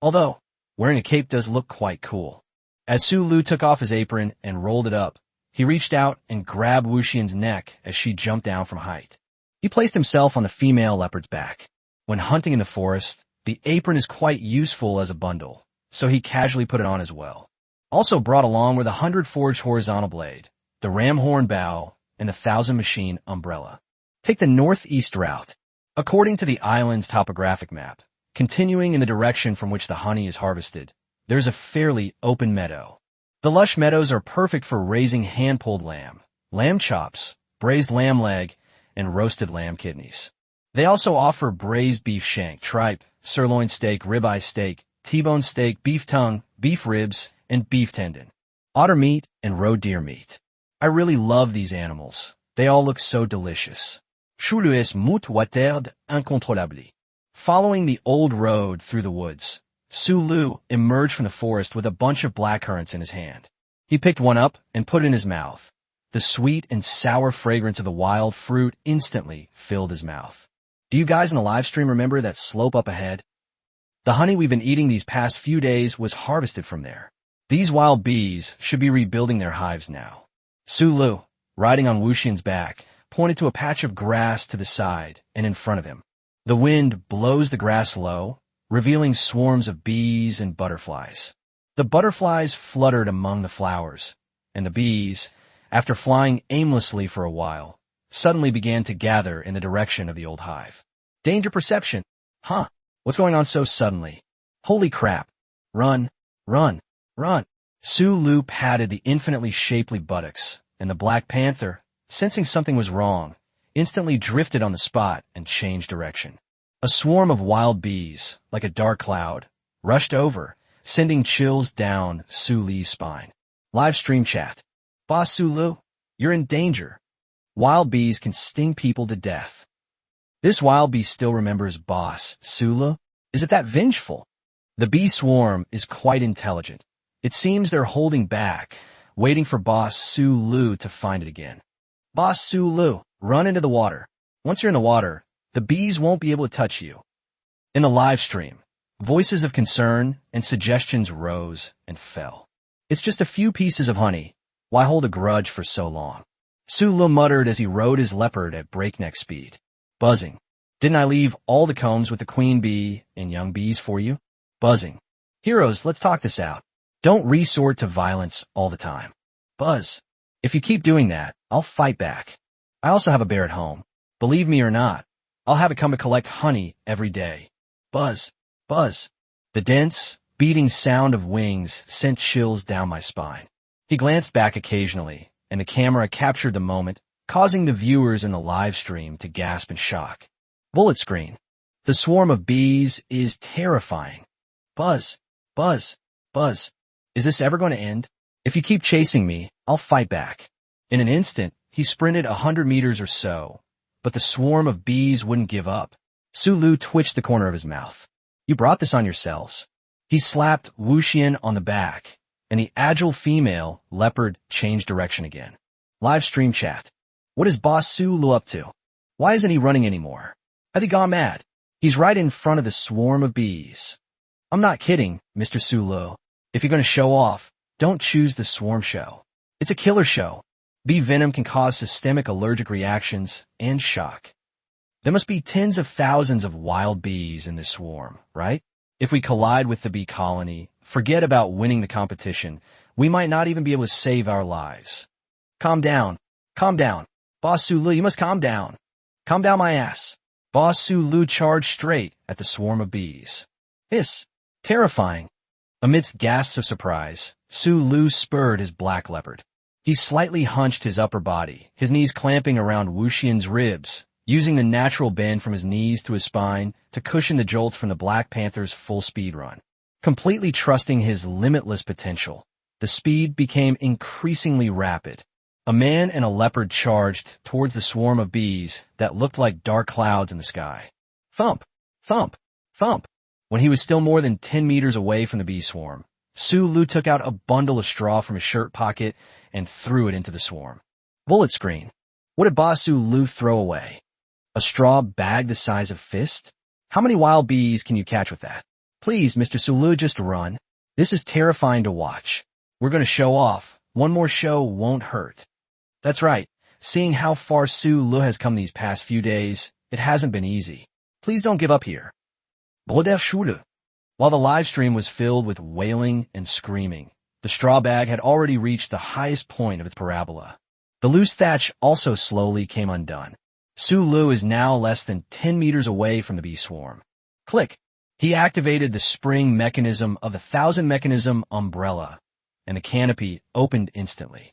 Although, wearing a cape does look quite cool. As Su Lu took off his apron and rolled it up, he reached out and grabbed Wuxian's neck as she jumped down from height. He placed himself on the female leopard's back. When hunting in the forest, the apron is quite useful as a bundle, so he casually put it on as well. Also brought along were the 100 forged horizontal blade, the ram horn bow, and the 1,000 machine umbrella. Take the northeast route. According to the island's topographic map, continuing in the direction from which the honey is harvested, there's a fairly open meadow. The lush meadows are perfect for raising hand-pulled lamb, lamb chops, braised lamb leg, and roasted lamb kidneys. They also offer braised beef shank, tripe, sirloin steak, ribeye steak, T-bone steak, beef tongue, beef ribs, and beef tendon, otter meat, and roe deer meat. I really love these animals, They all look so delicious. Choulouis mout watered incontrôlablement. Following the old road through the woods, Sulu emerged from the forest with a bunch of blackcurrants in his hand. He picked one up and put it in his mouth. The sweet and sour fragrance of the wild fruit instantly filled his mouth. Do you guys in the live stream remember that slope up ahead? The honey we've been eating these past few days was harvested from there. These wild bees should be rebuilding their hives now. Sulu, riding on Wuxian's back, pointed to a patch of grass to the side and in front of him. The wind blows the grass low, revealing swarms of bees and butterflies. The butterflies fluttered among the flowers, and the bees, after flying aimlessly for a while, suddenly began to gather in the direction of the old hive. Danger perception. Huh? What's going on so suddenly? Holy crap. Run, run, run. Sulu patted the infinitely shapely buttocks, and the Black Panther, sensing something was wrong, instantly drifted on the spot and changed direction. A swarm of wild bees, like a dark cloud, rushed over, sending chills down Sulu's spine. Live stream chat. Boss Sulu, you're in danger. Wild bees can sting people to death. This wild bee still remembers Boss Sulu. Is it that vengeful? The bee swarm is quite intelligent. It seems they're holding back, waiting for Boss Sulu to find it again. Boss Sulu, run into the water. Once you're in the water, the bees won't be able to touch you. In the live stream, voices of concern and suggestions rose and fell. It's just a few pieces of honey. Why hold a grudge for so long? Sulu muttered as he rode his leopard at breakneck speed. Buzzing. Didn't I leave all the combs with the queen bee and young bees for you? Buzzing. Heroes, let's talk this out. Don't resort to violence all the time. Buzz. If you keep doing that, I'll fight back. I also have a bear at home. Believe me or not, I'll have it come to collect honey every day. Buzz. Buzz. The dense, beating sound of wings sent chills down my spine. He glanced back occasionally, and the camera captured the moment, causing the viewers in the live stream to gasp in shock. Bullet screen. The swarm of bees is terrifying. Buzz. Buzz. Buzz. Is this ever going to end? If you keep chasing me, I'll fight back. In an instant, he sprinted 100 meters or so, but the swarm of bees wouldn't give up. Sulu twitched the corner of his mouth. You brought this on yourselves. He slapped Wuxian on the back, and the agile female leopard changed direction again. Live stream chat. What is Boss Sulu up to? Why isn't he running anymore? Has he gone mad? He's right in front of the swarm of bees. I'm not kidding, Mr. Sulu. If you're going to show off, don't choose the swarm show. It's a killer show. Bee venom can cause systemic allergic reactions and shock. There must be tens of thousands of wild bees in this swarm, right? If we collide with the bee colony, forget about winning the competition. We might not even be able to save our lives. Calm down. Calm down. Boss Sulu, you must calm down. Calm down my ass. Boss Sulu charged straight at the swarm of bees. Hiss. Terrifying. Amidst gasps of surprise, Sulu spurred his black leopard. He slightly hunched his upper body, his knees clamping around Wuxian's ribs, using the natural bend from his knees to his spine to cushion the jolts from the Black Panther's full-speed run. Completely trusting his limitless potential, the speed became increasingly rapid. A man and a leopard charged towards the swarm of bees that looked like dark clouds in the sky. Thump! Thump! Thump! When he was still more than 10 meters away from the bee swarm, Sulu took out a bundle of straw from his shirt pocket and threw it into the swarm. Bullet screen. What did Boss Sulu throw away? A straw bag the size of fist? How many wild bees can you catch with that? Please, Mr. Sulu, just run. This is terrifying to watch. We're going to show off. One more show won't hurt. That's right. Seeing how far Sulu has come these past few days, it hasn't been easy. Please don't give up here. Bruder Schule. While the live stream was filled with wailing and screaming, the straw bag had already reached the highest point of its parabola. The loose thatch also slowly came undone. Sulu is now less than 10 meters away from the bee swarm. Click. He activated the spring mechanism of the 1000 mechanism umbrella, and the canopy opened instantly.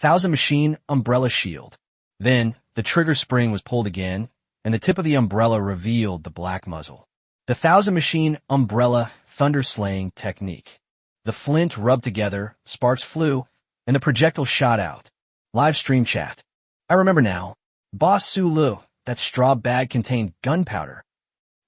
1000 machine umbrella shield. Then, the trigger spring was pulled again, and the tip of the umbrella revealed the black muzzle. The 1000 machine umbrella thunder slaying technique. The flint rubbed together, sparks flew, and the projectile shot out. Live stream chat. I remember now. Boss Sulu, that straw bag contained gunpowder.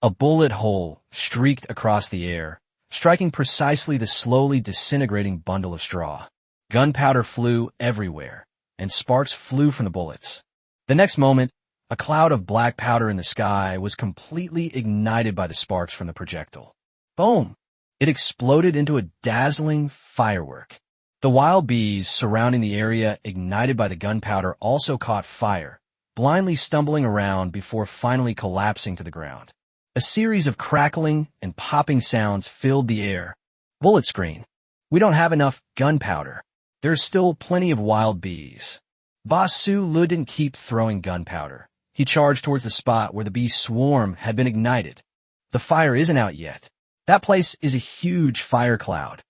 A bullet hole streaked across the air, striking precisely the slowly disintegrating bundle of straw. Gunpowder flew everywhere, and sparks flew from the bullets. The next moment, a cloud of black powder in the sky was completely ignited by the sparks from the projectile. Boom! It exploded into a dazzling firework. The wild bees surrounding the area ignited by the gunpowder also caught fire, blindly stumbling around before finally collapsing to the ground. A series of crackling and popping sounds filled the air. Bullet screen. We don't have enough gunpowder. There's still plenty of wild bees. Boss Sulu didn't keep throwing gunpowder. He charged towards the spot where the bee swarm had been ignited. The fire isn't out yet. That place is a huge fire cloud.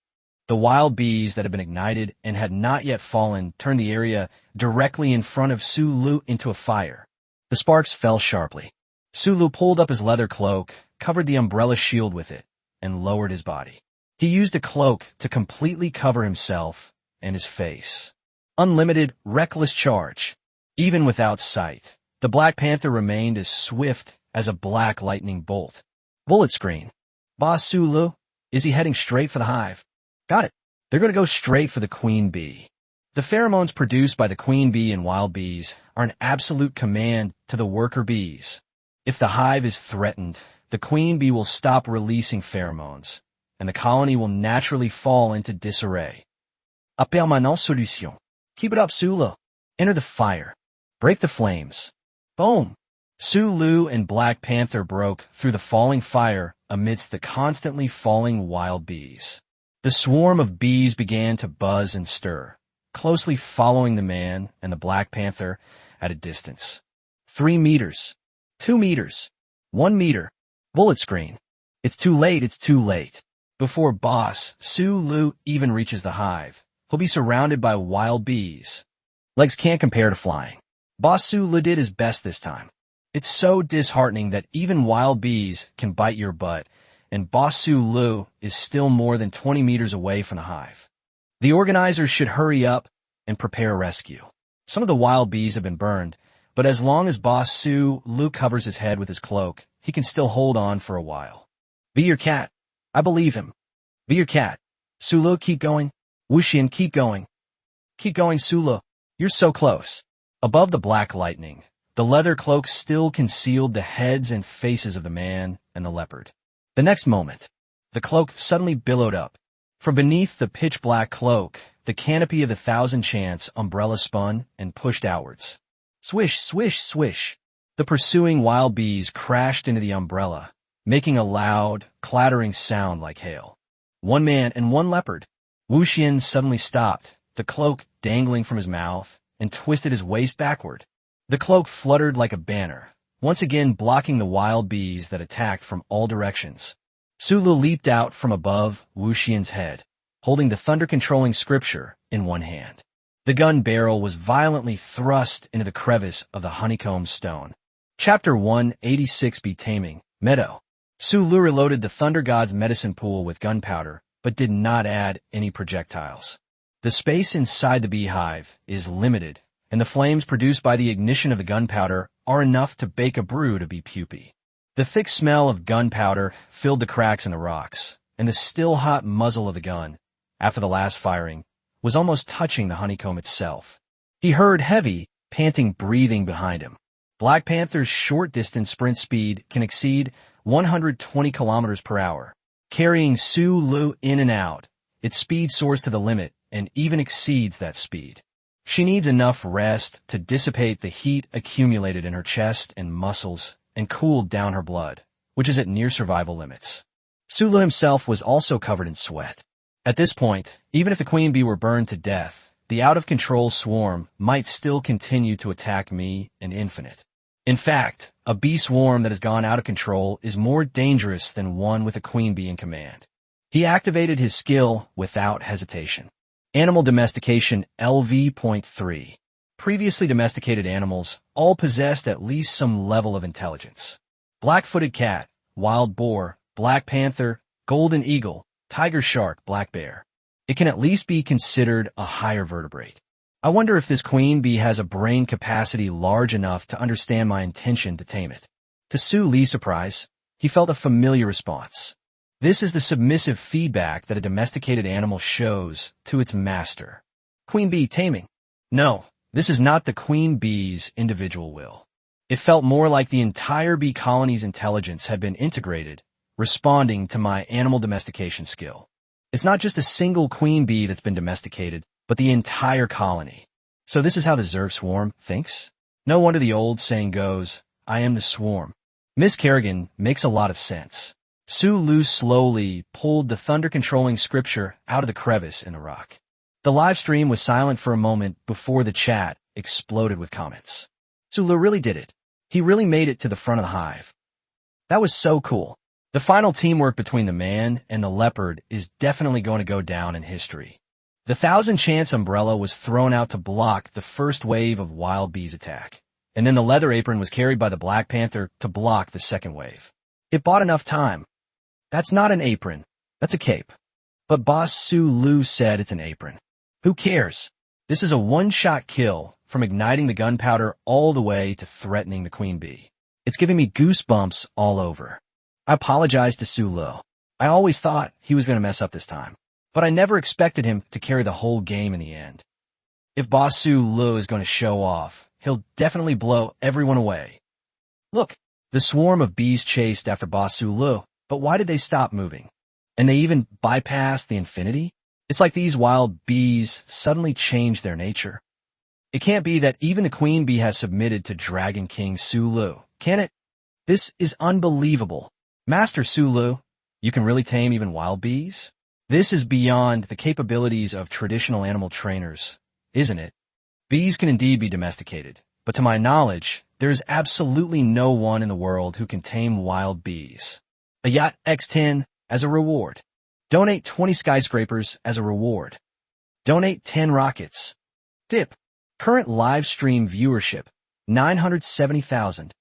The wild bees that had been ignited and had not yet fallen turned the area directly in front of Sulu into a fire. The sparks fell sharply. Sulu pulled up his leather cloak, covered the umbrella shield with it, and lowered his body. He used a cloak to completely cover himself and his face. Unlimited, reckless charge. Even without sight, the Black Panther remained as swift as a black lightning bolt. Bullet screen. Boss Sulu, is he heading straight for the hive? Got it. They're going to go straight for the queen bee. The pheromones produced by the queen bee and wild bees are an absolute command to the worker bees. If the hive is threatened, the queen bee will stop releasing pheromones, and the colony will naturally fall into disarray. Appelle maintenant solution. Keep it up, Sulu. Enter the fire. Break the flames. Boom! Sulu and Black Panther broke through the falling fire amidst the constantly falling wild bees. The swarm of bees began to buzz and stir, closely following the man and the Black Panther at a distance. 3 meters. 2 meters. 1 meter. Bullet screen. It's too late, it's too late. Before Boss Sulu even reaches the hive, he'll be surrounded by wild bees. Legs can't compare to flying. Boss Sulu did his best this time. It's so disheartening that even wild bees can bite your butt, and Boss Sulu is still more than 20 meters away from the hive. The organizers should hurry up and prepare a rescue. Some of the wild bees have been burned, but as long as Boss Sulu covers his head with his cloak, he can still hold on for a while. Be your cat. I believe him. Be your cat. Sulu, keep going. Wuxian, keep going. Keep going, Sulu. You're so close. Above the black lightning, the leather cloak still concealed the heads and faces of the man and the leopard. The next moment, the cloak suddenly billowed up. From beneath the pitch-black cloak, the canopy of the Thousand Chance umbrella spun and pushed outwards. Swish, swish, swish. The pursuing wild bees crashed into the umbrella, making a loud, clattering sound like hail. 1 man and 1 leopard. Wuxian suddenly stopped, the cloak dangling from his mouth, and twisted his waist backward. The cloak fluttered like a banner, once again blocking the wild bees that attacked from all directions. Sulu leaped out from above Wuxian's head, holding the thunder-controlling scripture in one hand. The gun barrel was violently thrust into the crevice of the honeycomb stone. Chapter 186b Taming, Meadow. Sulu reloaded the Thunder God's medicine pool with gunpowder, but did not add any projectiles. The space inside the beehive is limited, and the flames produced by the ignition of the gunpowder are enough to bake a brew to be pupae. The thick smell of gunpowder filled the cracks in the rocks, and the still hot muzzle of the gun, after the last firing, was almost touching the honeycomb itself. He heard heavy, panting breathing behind him. Black Panther's short-distance sprint speed can exceed 120 kilometers per hour. Carrying Sulu in and out, its speed soars to the limit and even exceeds that speed. She needs enough rest to dissipate the heat accumulated in her chest and muscles and cool down her blood, which is at near survival limits. Sulu himself was also covered in sweat. At this point, even if the queen bee were burned to death, the out-of-control swarm might still continue to attack me and Infinite. In fact, a bee swarm that has gone out of control is more dangerous than one with a queen bee in command. He activated his skill without hesitation. Animal Domestication LV.3. Previously domesticated animals all possessed at least some level of intelligence. Black-footed cat, wild boar, black panther, golden eagle, tiger shark, black bear. It can at least be considered a higher vertebrate. I wonder if this queen bee has a brain capacity large enough to understand my intention to tame it. To Su Li's surprise, he felt a familiar response. This is the submissive feedback that a domesticated animal shows to its master. Queen bee taming. No, this is not the queen bee's individual will. It felt more like the entire bee colony's intelligence had been integrated, responding to my animal domestication skill. It's not just a single queen bee that's been domesticated, but the entire colony. So this is how the Zerv swarm thinks? No wonder the old saying goes, I am the swarm. Miss Kerrigan makes a lot of sense. Su Lu slowly pulled the thunder-controlling scripture out of the crevice in the rock. The live stream was silent for a moment before the chat exploded with comments. Su Lu really did it. He really made it to the front of the hive. That was so cool. The final teamwork between the man and the leopard is definitely going to go down in history. The 1,000-chance umbrella was thrown out to block the first wave of wild bees' attack, and then the leather apron was carried by the Black Panther to block the second wave. It bought enough time. That's not an apron. That's a cape. But Boss Su Lu said it's an apron. Who cares? This is a one-shot kill from igniting the gunpowder all the way to threatening the queen bee. It's giving me goosebumps all over. I apologize to Su Lu. I always thought he was going to mess up this time, but I never expected him to carry the whole game in the end. If Boss Su Lu is going to show off, he'll definitely blow everyone away. Look, the swarm of bees chased after Boss Su Lu, but why did they stop moving? And they even bypassed the infinity? It's like these wild bees suddenly changed their nature. It can't be that even the queen bee has submitted to Dragon King Su Lu, can it? This is unbelievable. Master Su Lu, you can really tame even wild bees? This is beyond the capabilities of traditional animal trainers, isn't it? Bees can indeed be domesticated, but to my knowledge, there is absolutely no one in the world who can tame wild bees. A yacht X10 as a reward. Donate 20 skyscrapers as a reward. Donate 10 rockets. Tip. Current live stream viewership, 970,000.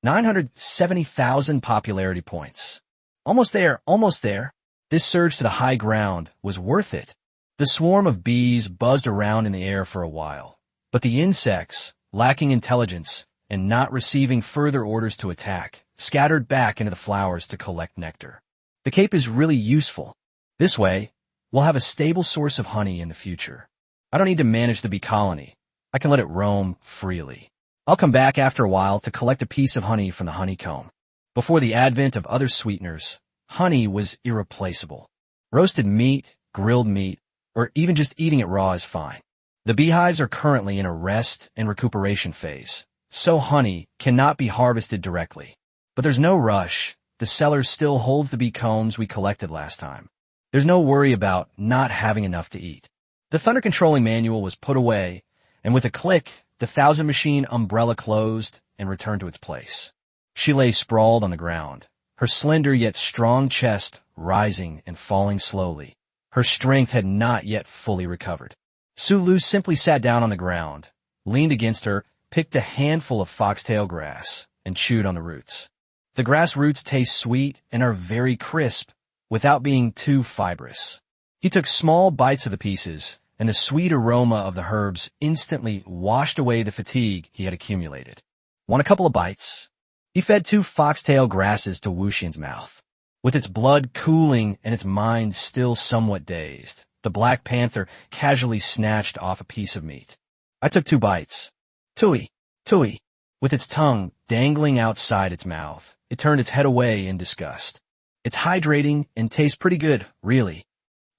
970,000 popularity points. Almost there, almost there. This surge to the high ground was worth it. The swarm of bees buzzed around in the air for a while, but the insects, lacking intelligence and not receiving further orders to attack, scattered back into the flowers to collect nectar. The cape is really useful. This way, we'll have a stable source of honey in the future. I don't need to manage the bee colony. I can let it roam freely. I'll come back after a while to collect a piece of honey from the honeycomb. Before the advent of other sweeteners, honey was irreplaceable. Roasted meat, grilled meat, or even just eating it raw is fine. The beehives are currently in a rest and recuperation phase, so honey cannot be harvested directly. But there's no rush. The cellar still holds the bee combs we collected last time. There's no worry about not having enough to eat. The thunder controlling manual was put away, and with a click, the 1,000-machine umbrella closed and returned to its place. She lay sprawled on the ground, her slender yet strong chest rising and falling slowly. Her strength had not yet fully recovered. Su Lu simply sat down on the ground, leaned against her, picked a handful of foxtail grass, and chewed on the roots. The grass roots taste sweet and are very crisp, without being too fibrous. He took small bites of the pieces, and the sweet aroma of the herbs instantly washed away the fatigue he had accumulated. Want a couple of bites? He fed 2 foxtail grasses to Wuxian's mouth. With its blood cooling and its mind still somewhat dazed, the Black Panther casually snatched off a piece of meat. I took 2 bites. Tui, tui. With its tongue dangling outside its mouth, it turned its head away in disgust. It's hydrating and tastes pretty good, really.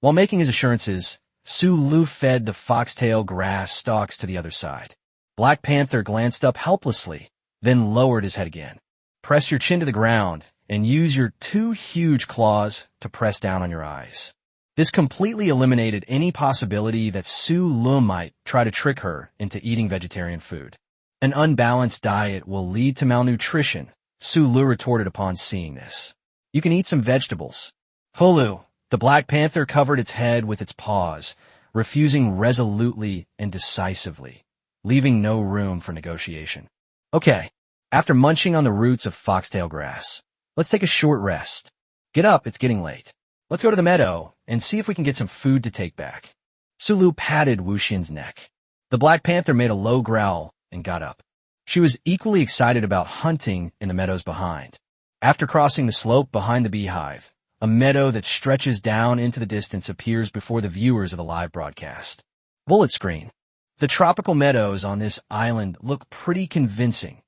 While making his assurances, Su Lu fed the foxtail grass stalks to the other side. Black Panther glanced up helplessly, then lowered his head again. Press your chin to the ground and use your 2 huge claws to press down on your eyes. This completely eliminated any possibility that Su Lu might try to trick her into eating vegetarian food. An unbalanced diet will lead to malnutrition, Su Lu retorted upon seeing this. You can eat some vegetables. Hulu. The Black Panther covered its head with its paws, refusing resolutely and decisively, leaving no room for negotiation. Okay, after munching on the roots of foxtail grass, let's take a short rest. Get up, it's getting late. Let's go to the meadow and see if we can get some food to take back. Su Lu patted Wuxian's neck. The Black Panther made a low growl and got up. She was equally excited about hunting in the meadows behind. After crossing the slope behind the beehive, a meadow that stretches down into the distance appears before the viewers of the live broadcast. Bullet screen. The tropical meadows on this island look pretty convincing.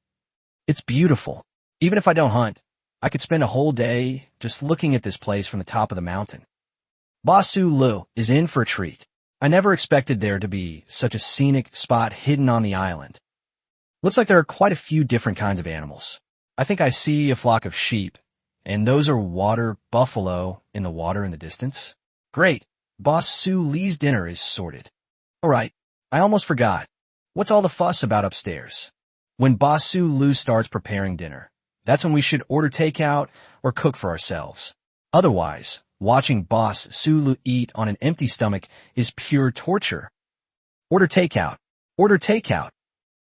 It's beautiful. Even if I don't hunt, I could spend a whole day just looking at this place from the top of the mountain. Boss Su Lu is in for a treat. I never expected there to be such a scenic spot hidden on the island. Looks like there are quite a few different kinds of animals. I think I see a flock of sheep, and those are water buffalo in the water in the distance. Great. Boss Su Lee's dinner is sorted. All right. I almost forgot. What's all the fuss about upstairs? When Boss Su Lu starts preparing dinner, that's when we should order takeout or cook for ourselves. Otherwise, watching Boss Su Lu eat on an empty stomach is pure torture. Order takeout. Order takeout.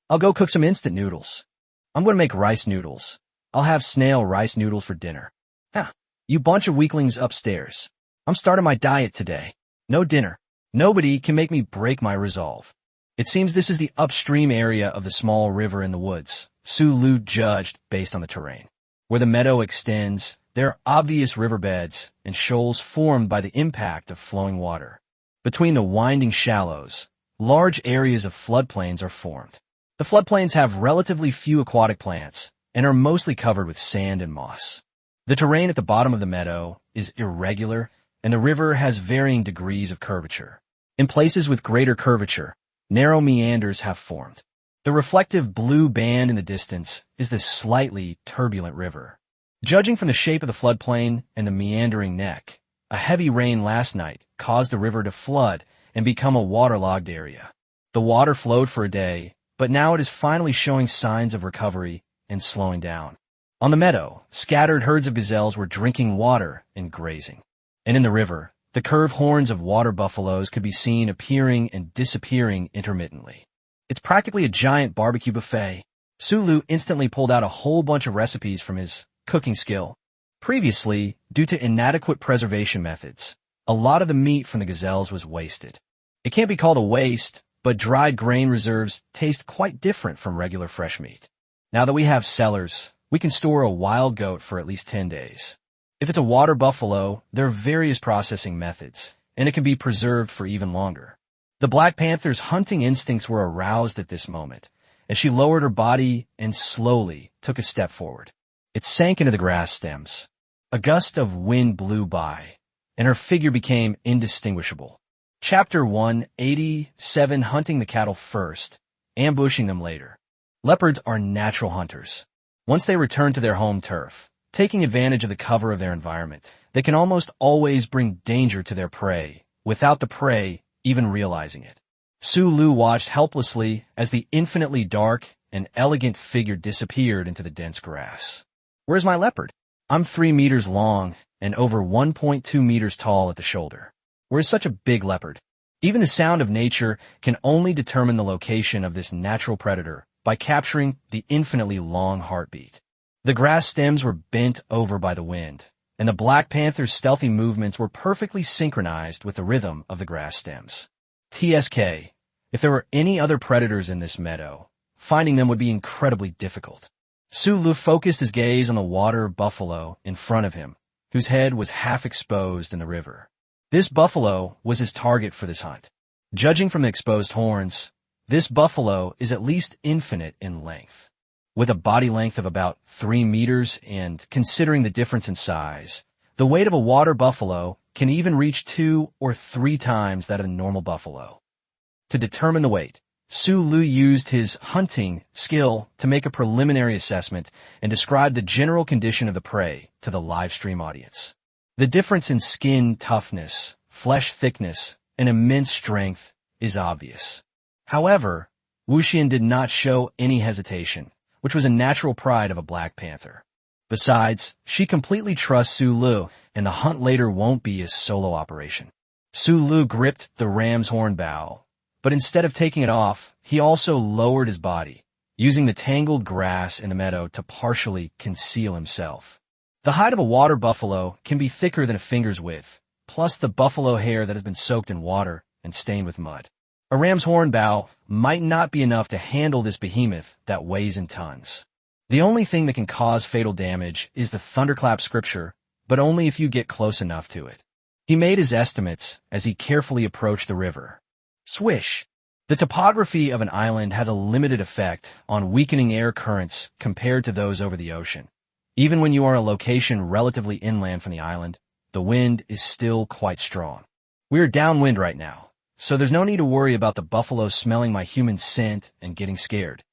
I'll go cook some instant noodles. I'm going to make rice noodles. I'll have snail rice noodles for dinner. You bunch of weaklings upstairs. I'm starting my diet today. No dinner. Nobody can make me break my resolve. It seems this is the upstream area of the small river in the woods, Su Lu judged based on the terrain. Where the meadow extends, there are obvious riverbeds and shoals formed by the impact of flowing water. Between the winding shallows, large areas of floodplains are formed. The floodplains have relatively few aquatic plants and are mostly covered with sand and moss. The terrain at the bottom of the meadow is irregular, and the river has varying degrees of curvature. In places with greater curvature, narrow meanders have formed. The reflective blue band in the distance is the slightly turbulent river. Judging from the shape of the floodplain and the meandering neck, a heavy rain last night caused the river to flood and become a waterlogged area. The water flowed for a day, but now it is finally showing signs of recovery and slowing down. On the meadow, scattered herds of gazelles were drinking water and grazing. And in the river, the curved horns of water buffaloes could be seen appearing and disappearing intermittently. It's practically a giant barbecue buffet. Su Lu instantly pulled out a whole bunch of recipes from his cooking skill. Previously, due to inadequate preservation methods, a lot of the meat from the gazelles was wasted. It can't be called a waste, but dried grain reserves taste quite different from regular fresh meat. Now that we have cellars, we can store a wild goat for at least 10 days. If it's a water buffalo, there are various processing methods, and it can be preserved for even longer. The Black Panther's hunting instincts were aroused at this moment, as she lowered her body and slowly took a step forward. It sank into the grass stems. A gust of wind blew by, and her figure became indistinguishable. Chapter 187: Hunting the cattle first, ambushing them later. Leopards are natural hunters. Once they return to their home turf, taking advantage of the cover of their environment, they can almost always bring danger to their prey, without the prey even realizing it. Su Lu watched helplessly as the infinitely dark and elegant figure disappeared into the dense grass. Where's my leopard? I'm 3 meters long and over 1.2 meters tall at the shoulder. Where's such a big leopard? Even the sound of nature can only determine the location of this natural predator by capturing the infinitely long heartbeat. The grass stems were bent over by the wind, and the Black Panther's stealthy movements were perfectly synchronized with the rhythm of the grass stems. TSK, if there were any other predators in this meadow, finding them would be incredibly difficult. Su Lu focused his gaze on the water buffalo in front of him, whose head was half exposed in the river. This buffalo was his target for this hunt. Judging from the exposed horns, this buffalo is at least infinite in length. With a body length of about 3 meters and considering the difference in size, the weight of a water buffalo can even reach 2 or 3 times that of a normal buffalo. To determine the weight, Su Lu used his hunting skill to make a preliminary assessment and describe the general condition of the prey to the live stream audience. The difference in skin toughness, flesh thickness, and immense strength is obvious. However, Wuxian did not show any hesitation, which was a natural pride of a Black Panther. Besides, she completely trusts Su Lu, and the hunt later won't be a solo operation. Su Lu gripped the ram's horn bow, but instead of taking it off, he also lowered his body, using the tangled grass in the meadow to partially conceal himself. The hide of a water buffalo can be thicker than a finger's width, plus the buffalo hair that has been soaked in water and stained with mud. A ram's horn bow might not be enough to handle this behemoth that weighs in tons. The only thing that can cause fatal damage is the thunderclap scripture, but only if you get close enough to it. He made his estimates as he carefully approached the river. Swish! The topography of an island has a limited effect on weakening air currents compared to those over the ocean. Even when you are a location relatively inland from the island, the wind is still quite strong. We are downwind right now, so there's no need to worry about the buffalo smelling my human scent and getting scared.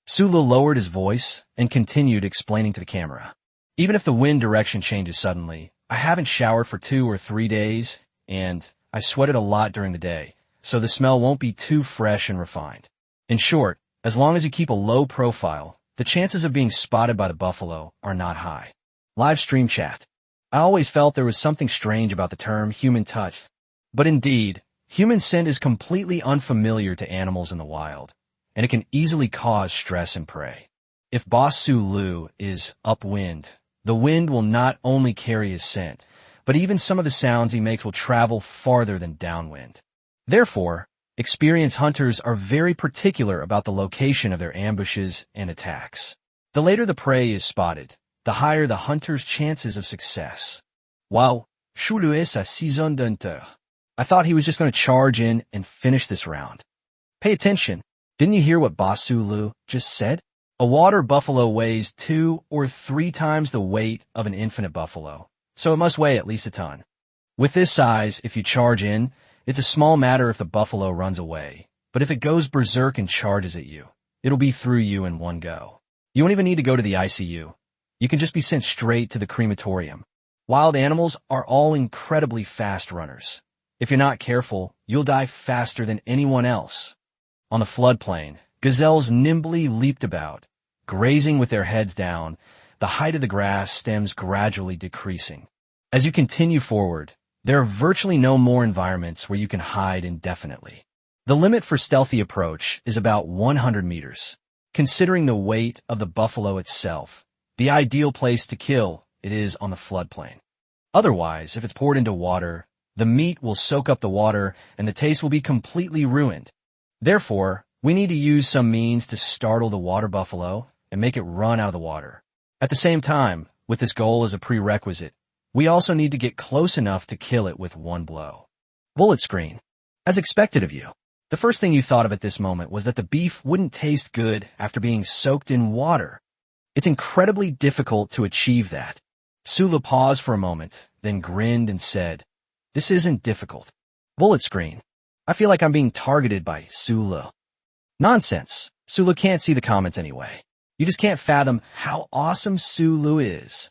Sulu lowered his voice and continued explaining to the camera. Even if the wind direction changes suddenly, I haven't showered for 2 or 3 days, and I sweated a lot during the day, so the smell won't be too fresh and refined. In short, as long as you keep a low profile, the chances of being spotted by the buffalo are not high. Live stream chat. I always felt there was something strange about the term human touch. But indeed, human scent is completely unfamiliar to animals in the wild, and it can easily cause stress in prey. If Boss Sulu is upwind, the wind will not only carry his scent, but even some of the sounds he makes will travel farther than downwind. Therefore, experienced hunters are very particular about the location of their ambushes and attacks. The later the prey is spotted, the higher the hunter's chances of success. Wow, Shulu est à 6 zones d'hunter. I thought he was just going to charge in and finish this round. Pay attention. Didn't you hear what Boss Sulu just said? A water buffalo weighs 2 or 3 times the weight of an infinite buffalo, so it must weigh at least a ton. With this size, if you charge in, it's a small matter if the buffalo runs away, but if it goes berserk and charges at you, it'll be through you in one go. You won't even need to go to the ICU. You can just be sent straight to the crematorium. Wild animals are all incredibly fast runners. If you're not careful, you'll die faster than anyone else. On the floodplain, gazelles nimbly leaped about, grazing with their heads down, the height of the grass stems gradually decreasing. As you continue forward, there are virtually no more environments where you can hide indefinitely. The limit for stealthy approach is about 100 meters. Considering the weight of the buffalo itself, the ideal place to kill it is on the floodplain. Otherwise, if it's poured into water, the meat will soak up the water and the taste will be completely ruined. Therefore, we need to use some means to startle the water buffalo and make it run out of the water. At the same time, with this goal as a prerequisite, we also need to get close enough to kill it with one blow. Bullet screen. As expected of you, the first thing you thought of at this moment was that the beef wouldn't taste good after being soaked in water. It's incredibly difficult to achieve that. Sula paused for a moment, then grinned and said, "This isn't difficult." Bullet screen. I feel like I'm being targeted by Sula. Nonsense. Sula can't see the comments anyway. You just can't fathom how awesome Sulu is.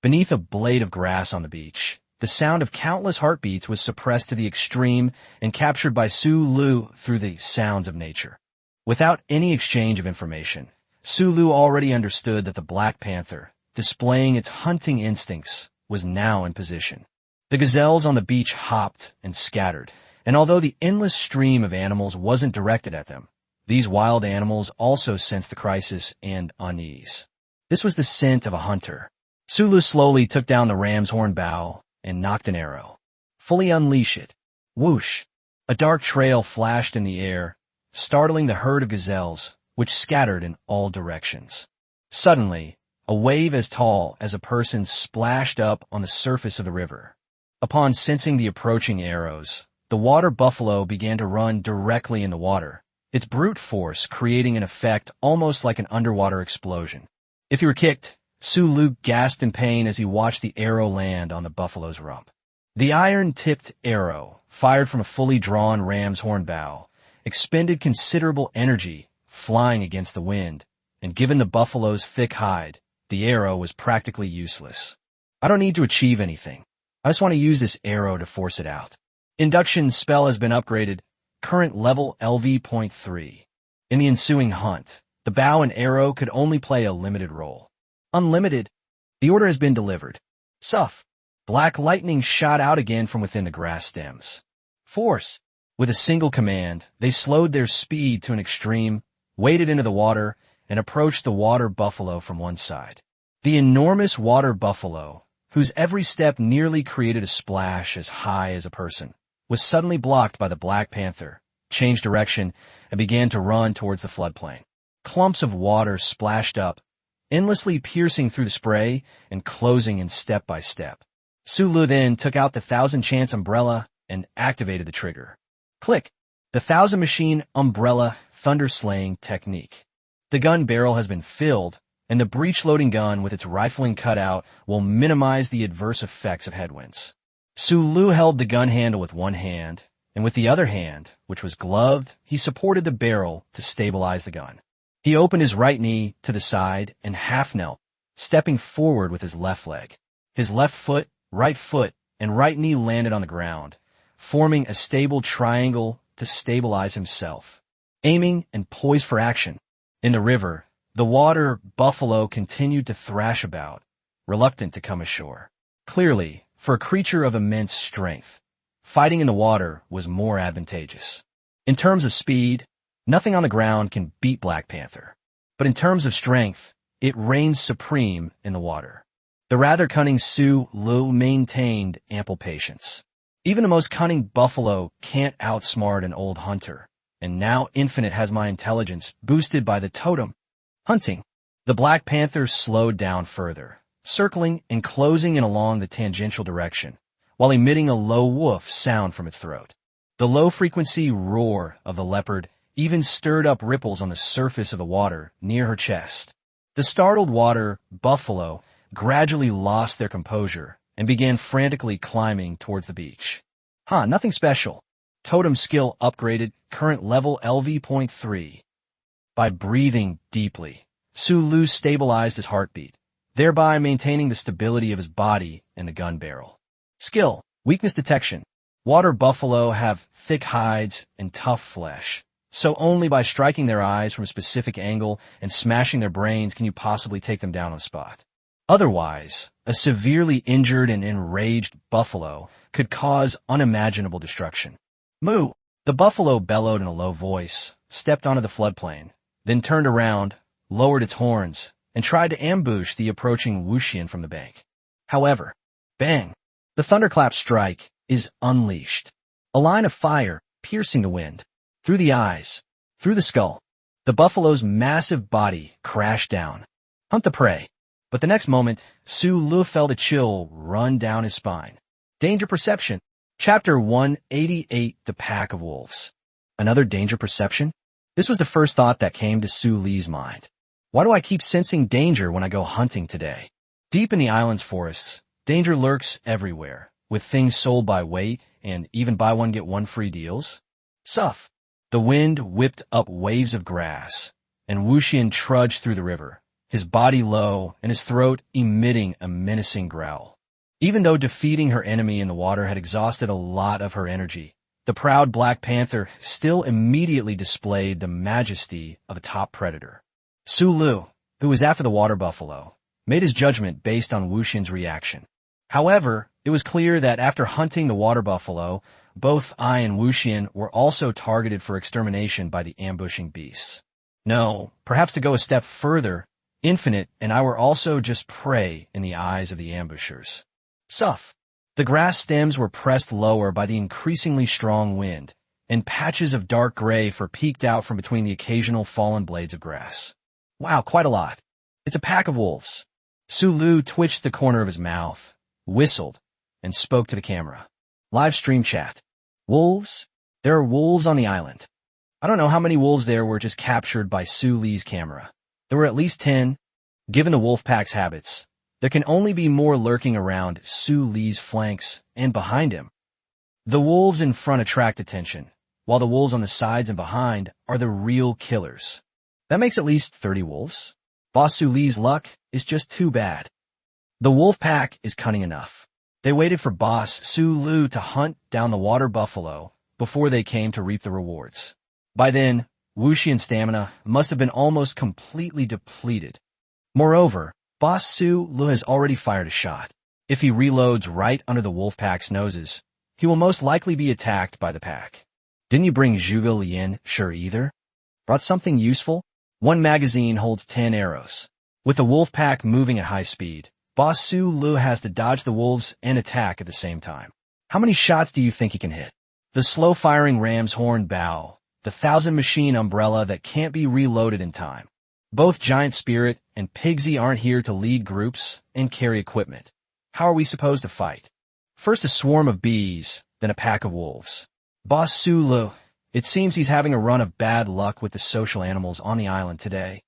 Beneath a blade of grass on the beach, the sound of countless heartbeats was suppressed to the extreme and captured by Sulu through the sounds of nature. Without any exchange of information, Sulu already understood that the Black Panther, displaying its hunting instincts, was now in position. The gazelles on the beach hopped and scattered, and although the endless stream of animals wasn't directed at them, these wild animals also sensed the crisis and unease. This was the scent of a hunter. Sulu slowly took down the ram's horn bow and knocked an arrow. Fully unleash it. Whoosh! A dark trail flashed in the air, startling the herd of gazelles, which scattered in all directions. Suddenly, a wave as tall as a person splashed up on the surface of the river. Upon sensing the approaching arrows, the water buffalo began to run directly in the water, its brute force creating an effect almost like an underwater explosion. If you were kicked, Sulu gasped in pain as he watched the arrow land on the buffalo's rump. The iron-tipped arrow, fired from a fully drawn ram's horn bow, expended considerable energy, flying against the wind, and given the buffalo's thick hide, the arrow was practically useless. I don't need to achieve anything. I just want to use this arrow to force it out. Induction spell has been upgraded, current level LV.3. In the ensuing hunt, the bow and arrow could only play a limited role. Unlimited. The order has been delivered. Suff. Black lightning shot out again from within the grass stems. Force. With a single command, they slowed their speed to an extreme, waded into the water, and approached the water buffalo from one side. The enormous water buffalo, whose every step nearly created a splash as high as a person, was suddenly blocked by the Black Panther, changed direction and began to run towards the floodplain. Clumps of water splashed up, endlessly piercing through the spray and closing in step by step. Sulu then took out the 1,000-chance umbrella and activated the trigger. Click! The 1,000-machine umbrella thunder-slaying technique. The gun barrel has been filled, and the breech-loading gun with its rifling cutout will minimize the adverse effects of headwinds. Sulu held the gun handle with one hand, and with the other hand, which was gloved, he supported the barrel to stabilize the gun. He opened his right knee to the side and half-knelt, stepping forward with his left leg. His left foot, and right knee landed on the ground, forming a stable triangle to stabilize himself. Aiming and poised for action. In the river, the water buffalo continued to thrash about, reluctant to come ashore. Clearly, for a creature of immense strength, fighting in the water was more advantageous. In terms of speed, nothing on the ground can beat Black Panther. But in terms of strength, it reigns supreme in the water. The rather cunning Sulu maintained ample patience. Even the most cunning buffalo can't outsmart an old hunter, and now Infinite has my intelligence boosted by the totem. Hunting. The Black Panther slowed down further, circling and closing in along the tangential direction, while emitting a low woof sound from its throat. The low-frequency roar of the leopard even stirred up ripples on the surface of the water near her chest. The startled water buffalo gradually lost their composure and began frantically climbing towards the beach. Nothing special. Totem skill upgraded, current level LV.3. By breathing deeply, Sulu stabilized his heartbeat, thereby maintaining the stability of his body and the gun barrel. Skill, weakness detection. Water buffalo have thick hides and tough flesh, so only by striking their eyes from a specific angle and smashing their brains can you possibly take them down on the spot. Otherwise, a severely injured and enraged buffalo could cause unimaginable destruction. Moo! The buffalo bellowed in a low voice, stepped onto the floodplain, then turned around, lowered its horns, and tried to ambush the approaching Wuxian from the bank. However, bang! The thunderclap strike is unleashed. A line of fire piercing the wind, through the eyes, through the skull. The buffalo's massive body crashed down. Hunt the prey. But the next moment, Sulu felt a chill run down his spine. Danger perception. Chapter 188, The Pack of Wolves. Another danger perception? This was the first thought that came to Suli's mind. Why do I keep sensing danger when I go hunting today? Deep in the island's forests, danger lurks everywhere, with things sold by weight and even buy one get one free deals. Suff. The wind whipped up waves of grass, and Wuxian trudged through the river, his body low and his throat emitting a menacing growl. Even though defeating her enemy in the water had exhausted a lot of her energy, the proud Black Panther still immediately displayed the majesty of a top predator. Sulu, who was after the water buffalo, made his judgment based on Wuxian's reaction. However, it was clear that after hunting the water buffalo, both I and Wuxian were also targeted for extermination by the ambushing beasts. No, perhaps to go a step further, Infinite and I were also just prey in the eyes of the ambushers. Suff. The grass stems were pressed lower by the increasingly strong wind, and patches of dark gray peeked out from between the occasional fallen blades of grass. Wow, quite a lot. It's a pack of wolves. Sulu twitched the corner of his mouth, whistled, and spoke to the camera. Live stream chat. Wolves? There are wolves on the island. I don't know how many wolves there were just captured by Suli's camera. There were at least 10. Given the wolf pack's habits, there can only be more lurking around Suli's flanks and behind him. The wolves in front attract attention, while the wolves on the sides and behind are the real killers. That makes at least 30 wolves. Boss Suli's luck is just too bad. The wolf pack is cunning enough. They waited for Boss Sulu to hunt down the water buffalo before they came to reap the rewards. By then, Wuxian's stamina must have been almost completely depleted. Moreover, Boss Sulu has already fired a shot. If he reloads right under the wolf pack's noses, he will most likely be attacked by the pack. Didn't you bring Zhuge Lian sure either? Brought something useful? One magazine holds 10 arrows. With the wolf pack moving at high speed, Boss Sulu has to dodge the wolves and attack at the same time. How many shots do you think he can hit? The slow-firing ram's horn bow the 1,000-machine umbrella that can't be reloaded in time. Both Giant Spirit and Pigsy aren't here to lead groups and carry equipment. How are we supposed to fight? First a swarm of bees, then a pack of wolves. Boss Sulu, it seems he's having a run of bad luck with the social animals on the island today.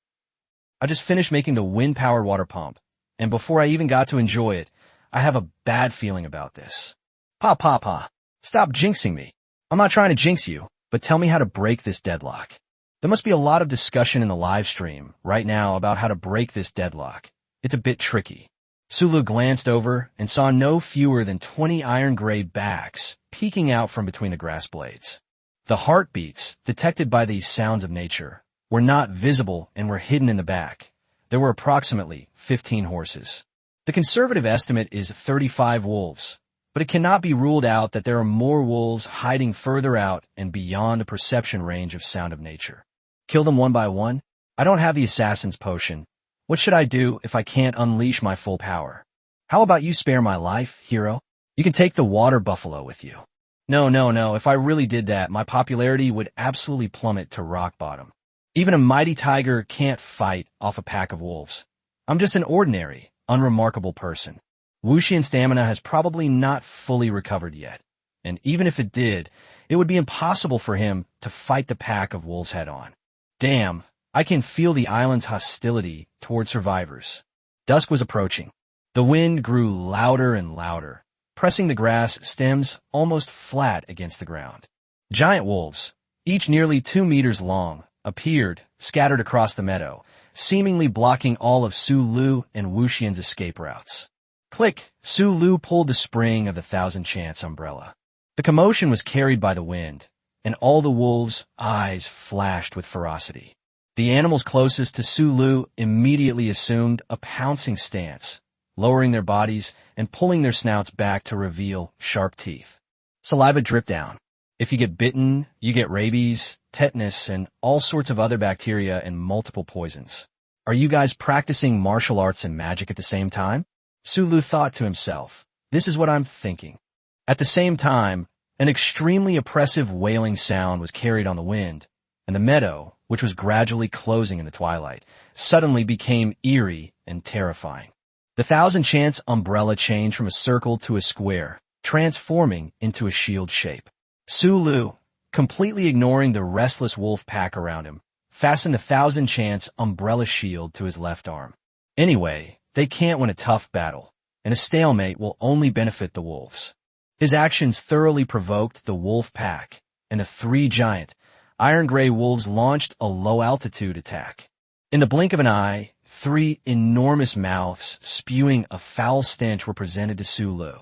I just finished making the wind-powered water pump, and before I even got to enjoy it, I have a bad feeling about this. Pa, stop jinxing me. I'm not trying to jinx you, but tell me how to break this deadlock. There must be a lot of discussion in the live stream right now about how to break this deadlock. It's a bit tricky. Sulu glanced over and saw no fewer than 20 iron-gray backs peeking out from between the grass blades. The heartbeats, detected by these sounds of nature, were not visible and were hidden in the back. There were approximately 15 horses. The conservative estimate is 35 wolves, but it cannot be ruled out that there are more wolves hiding further out and beyond the perception range of sound of nature. Kill them one by one? I don't have the assassin's potion. What should I do if I can't unleash my full power? How about you spare my life, hero? You can take the water buffalo with you. No. If I really did that, my popularity would absolutely plummet to rock bottom. Even a mighty tiger can't fight off a pack of wolves. I'm just an ordinary, unremarkable person. Wuxian's stamina has probably not fully recovered yet. And even if it did, it would be impossible for him to fight the pack of wolves head-on. Damn, I can feel the island's hostility toward survivors. Dusk was approaching. The wind grew louder and louder, pressing the grass stems almost flat against the ground. Giant wolves, each nearly 2 meters long, appeared, scattered across the meadow, seemingly blocking all of Sulu and Wuxian's escape routes. Click! Sulu pulled the spring of the 1,000-chance umbrella. The commotion was carried by the wind, and all the wolves' eyes flashed with ferocity. The animals closest to Sulu immediately assumed a pouncing stance, lowering their bodies and pulling their snouts back to reveal sharp teeth. Saliva dripped down. If you get bitten, you get rabies, tetanus, and all sorts of other bacteria and multiple poisons. Are you guys practicing martial arts and magic at the same time? Sulu thought to himself, this is what I'm thinking. At the same time, an extremely oppressive wailing sound was carried on the wind, and the meadow, which was gradually closing in the twilight, suddenly became eerie and terrifying. The 1,000-chance umbrella changed from a circle to a square, transforming into a shield shape. Sulu, completely ignoring the restless wolf pack around him, fastened the 1,000-chance umbrella shield to his left arm. Anyway, they can't win a tough battle, and a stalemate will only benefit the wolves. His actions thoroughly provoked the wolf pack, and the 3 giant, iron-gray wolves launched a low-altitude attack. In the blink of an eye, 3 enormous mouths spewing a foul stench were presented to Sulu.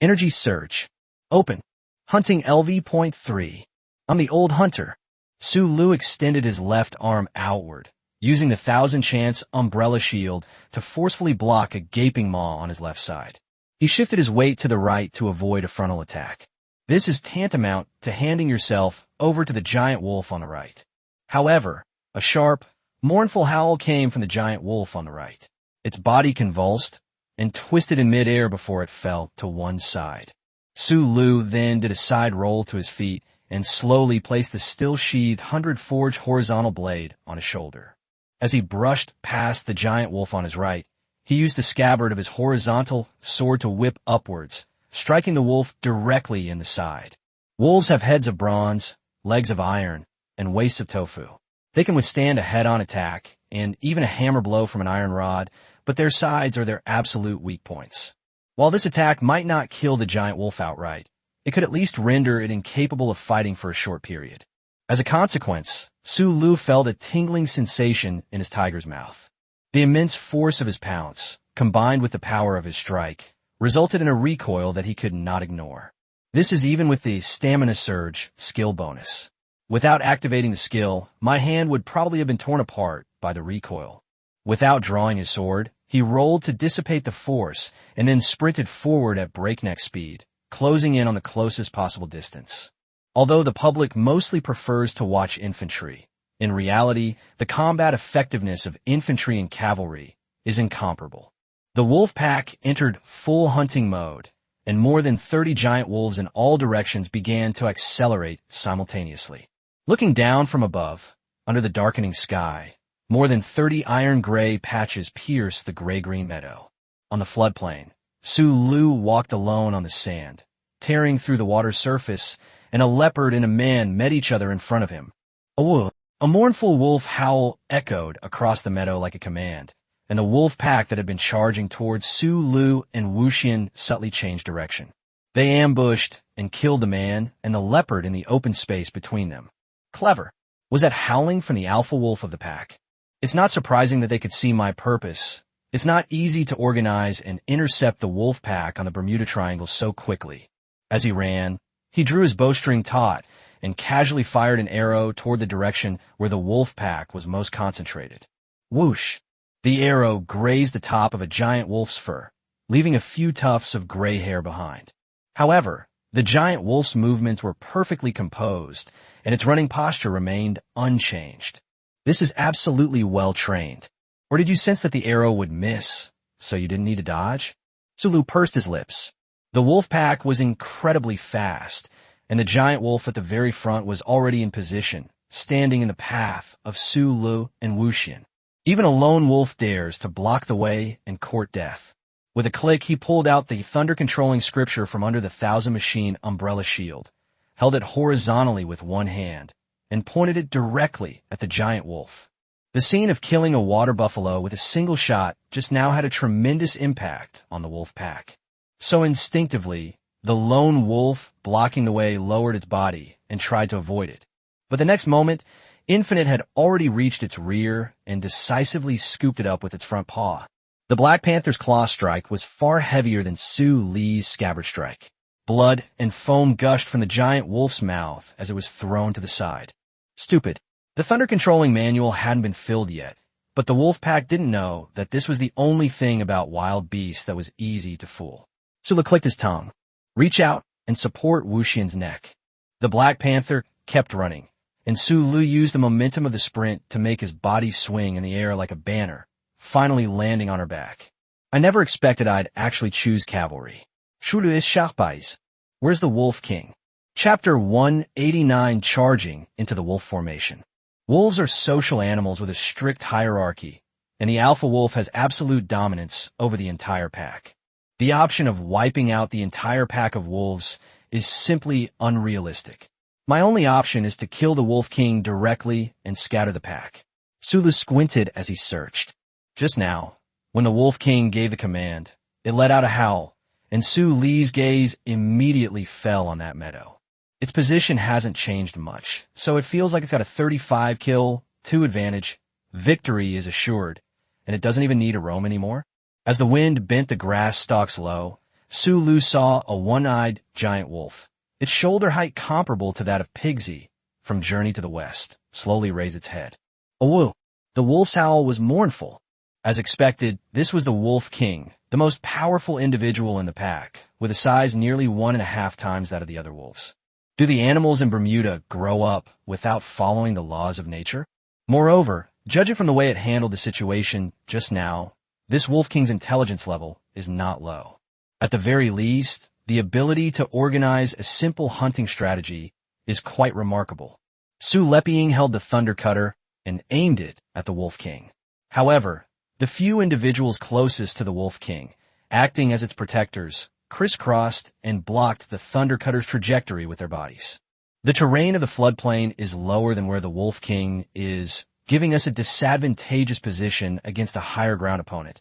Energy surge. Open. Hunting LV.3. I'm the old hunter. Sulu extended his left arm outward, using the 1,000-chance umbrella shield to forcefully block a gaping maw on his left side. He shifted his weight to the right to avoid a frontal attack. This is tantamount to handing yourself over to the giant wolf on the right. However, a sharp, mournful howl came from the giant wolf on the right. Its body convulsed and twisted in midair before it fell to one side. Sulu then did a side roll to his feet and slowly placed the still-sheathed 100-forged horizontal blade on his shoulder. As he brushed past the giant wolf on his right, he used the scabbard of his horizontal sword to whip upwards, striking the wolf directly in the side. Wolves have heads of bronze, legs of iron, and waists of tofu. They can withstand a head-on attack and even a hammer blow from an iron rod, but their sides are their absolute weak points. While this attack might not kill the giant wolf outright, it could at least render it incapable of fighting for a short period. As a consequence, Sulu felt a tingling sensation in his tiger's mouth. The immense force of his pounce, combined with the power of his strike, resulted in a recoil that he could not ignore. This is even with the stamina surge skill bonus. Without activating the skill, my hand would probably have been torn apart by the recoil. Without drawing his sword, he rolled to dissipate the force and then sprinted forward at breakneck speed, closing in on the closest possible distance. Although the public mostly prefers to watch infantry, in reality, the combat effectiveness of infantry and cavalry is incomparable. The wolf pack entered full hunting mode, and more than 30 giant wolves in all directions began to accelerate simultaneously. Looking down from above, under the darkening sky, more than 30 iron-gray patches pierced the gray-green meadow. On the floodplain, Su Lu walked alone on the sand, tearing through the water's surface, and a leopard and a man met each other in front of him. A mournful wolf howl echoed across the meadow like a command, and the wolf pack that had been charging towards Su Lu and Wuxian subtly changed direction. They ambushed and killed the man and the leopard in the open space between them. Clever. Was that howling from the alpha wolf of the pack? It's not surprising that they could see my purpose. It's not easy to organize and intercept the wolf pack on the Bermuda Triangle so quickly. As he ran, he drew his bowstring taut and casually fired an arrow toward the direction where the wolf pack was most concentrated. Whoosh! The arrow grazed the top of a giant wolf's fur, leaving a few tufts of gray hair behind. However, the giant wolf's movements were perfectly composed, and its running posture remained unchanged. This is absolutely well-trained. Or did you sense that the arrow would miss, so you didn't need to dodge? Sulu pursed his lips. The wolf pack was incredibly fast, and the giant wolf at the very front was already in position, standing in the path of Su Lu and Wuxian. Even a lone wolf dares to block the way and court death. With a click, he pulled out the thunder-controlling scripture from under the thousand-machine umbrella shield, held it horizontally with one hand, and pointed it directly at the giant wolf. The scene of killing a water buffalo with a single shot just now had a tremendous impact on the wolf pack. So instinctively, the lone wolf blocking the way lowered its body and tried to avoid it. But the next moment, Infinite had already reached its rear and decisively scooped it up with its front paw. The Black Panther's claw strike was far heavier than Su Li's scabbard strike. Blood and foam gushed from the giant wolf's mouth as it was thrown to the side. Stupid. The thunder-controlling manual hadn't been filled yet, but the wolf pack didn't know that this was the only thing about wild beasts that was easy to fool. Sula clicked his tongue. Reach out and support Wuxian's neck. The Black Panther kept running, and Su Lu used the momentum of the sprint to make his body swing in the air like a banner, finally landing on her back. I never expected I'd actually choose cavalry. Shulu is Shahbais. Where's the Wolf King? Chapter 189, Charging into the Wolf Formation. Wolves are social animals with a strict hierarchy, and the alpha wolf has absolute dominance over the entire pack. The option of wiping out the entire pack of wolves is simply unrealistic. My only option is to kill the Wolf King directly and scatter the pack. Sulu squinted as he searched. Just now, when the Wolf King gave the command, it let out a howl, and Su Li's gaze immediately fell on that meadow. Its position hasn't changed much, so it feels like it's got a 35 kill, 2 advantage, victory is assured, and it doesn't even need to roam anymore. As the wind bent the grass stalks low, Su Lu saw a one-eyed giant wolf, its shoulder height comparable to that of Pigsy from Journey to the West, slowly raise its head. Awoo! The wolf's howl was mournful. As expected, this was the Wolf King, the most powerful individual in the pack, with a size nearly 1.5 times that of the other wolves. Do the animals in Bermuda grow up without following the laws of nature? Moreover, judging from the way it handled the situation just now, this Wolf King's intelligence level is not low. At the very least, the ability to organize a simple hunting strategy is quite remarkable. Su Leping held the Thunder Cutter and aimed it at the Wolf King. However, the few individuals closest to the Wolf King, acting as its protectors, crisscrossed and blocked the Thunder Cutter's trajectory with their bodies. The terrain of the floodplain is lower than where the Wolf King is, giving us a disadvantageous position against a higher ground opponent,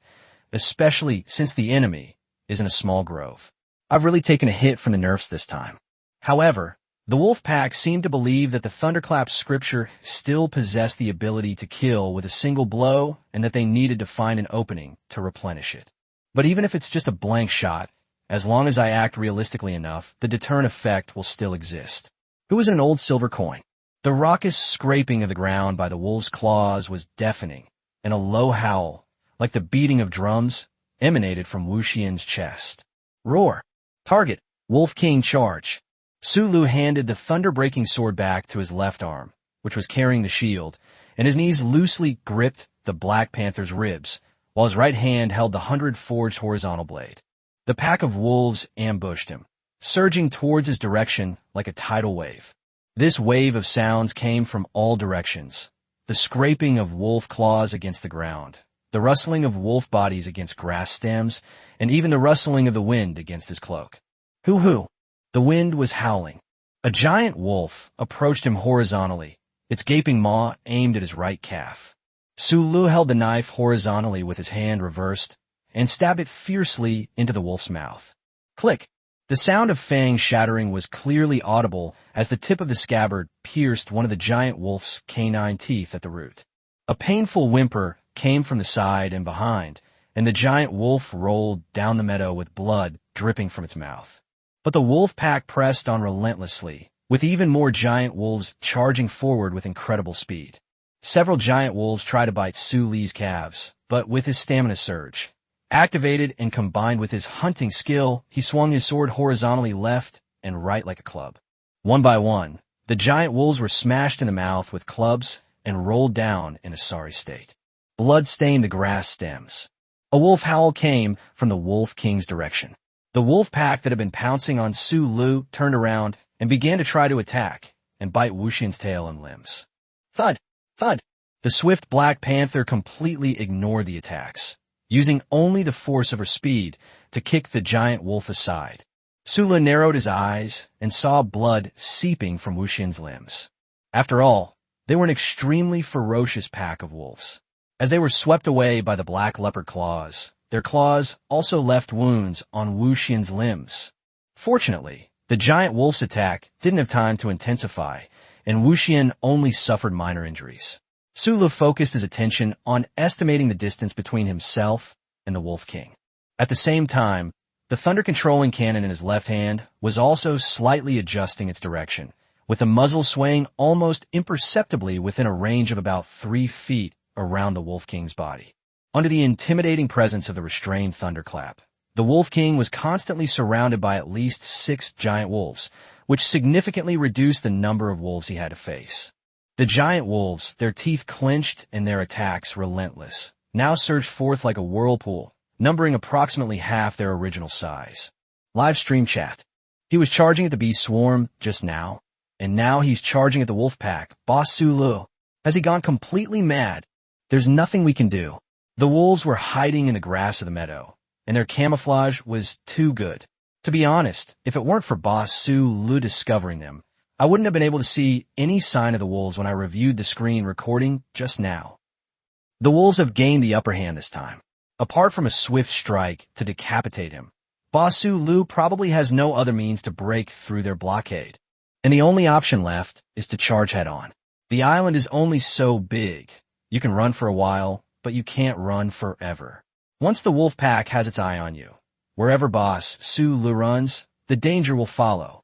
especially since the enemy is in a small grove. I've really taken a hit from the nerfs this time. However, the wolf pack seemed to believe that the Thunderclap scripture still possessed the ability to kill with a single blow and that they needed to find an opening to replenish it. But even if it's just a blank shot, as long as I act realistically enough, the deterrent effect will still exist. It was an old silver coin. The raucous scraping of the ground by the wolf's claws was deafening, and a low howl, like the beating of drums, emanated from Wuxian's chest. Roar! Target! Wolf King charge! Su Lu handed the thunder-breaking sword back to his left arm, which was carrying the shield, and his knees loosely gripped the Black Panther's ribs, while his right hand held the 100-forged horizontal blade. The pack of wolves ambushed him, surging towards his direction like a tidal wave. This wave of sounds came from all directions. The scraping of wolf claws against the ground, the rustling of wolf bodies against grass stems, and even the rustling of the wind against his cloak. Hoo-hoo! The wind was howling. A giant wolf approached him horizontally, its gaping maw aimed at his right calf. Sulu held the knife horizontally with his hand reversed and stabbed it fiercely into the wolf's mouth. Click! The sound of fangs shattering was clearly audible as the tip of the scabbard pierced one of the giant wolf's canine teeth at the root. A painful whimper came from the side and behind, and the giant wolf rolled down the meadow with blood dripping from its mouth. But the wolf pack pressed on relentlessly, with even more giant wolves charging forward with incredible speed. Several giant wolves tried to bite Su Li's calves, but with his stamina surge, activated and combined with his hunting skill, he swung his sword horizontally left and right like a club. One by one, the giant wolves were smashed in the mouth with clubs and rolled down in a sorry state. Blood stained the grass stems. A wolf howl came from the Wolf King's direction. The wolf pack that had been pouncing on Su Lu turned around and began to try to attack and bite Wuxian's tail and limbs. Thud! Thud! The swift Black Panther completely ignored the attacks, using only the force of her speed to kick the giant wolf aside. Sula narrowed his eyes and saw blood seeping from Wuxian's limbs. After all, they were an extremely ferocious pack of wolves. As they were swept away by the black leopard claws, their claws also left wounds on Wuxian's limbs. Fortunately, the giant wolf's attack didn't have time to intensify, and Wuxian only suffered minor injuries. Sulu focused his attention on estimating the distance between himself and the Wolf King. At the same time, the thunder-controlling cannon in his left hand was also slightly adjusting its direction, with the muzzle swaying almost imperceptibly within a range of about 3 feet around the Wolf King's body. Under the intimidating presence of the restrained thunderclap, the Wolf King was constantly surrounded by at least 6 giant wolves, which significantly reduced the number of wolves he had to face. The giant wolves, their teeth clenched and their attacks relentless, now surged forth like a whirlpool, numbering approximately half their original size. Live stream chat. He was charging at the bee swarm just now, and now he's charging at the wolf pack. Boss Sulu. Has he gone completely mad? There's nothing we can do. The wolves were hiding in the grass of the meadow, and their camouflage was too good. To be honest, if it weren't for Boss Sulu discovering them, I wouldn't have been able to see any sign of the wolves when I reviewed the screen recording just now. The wolves have gained the upper hand this time. Apart from a swift strike to decapitate him, Boss Sulu probably has no other means to break through their blockade, and the only option left is to charge head-on. The island is only so big. You can run for a while, but you can't run forever. Once the wolf pack has its eye on you, wherever Boss Sulu runs, the danger will follow.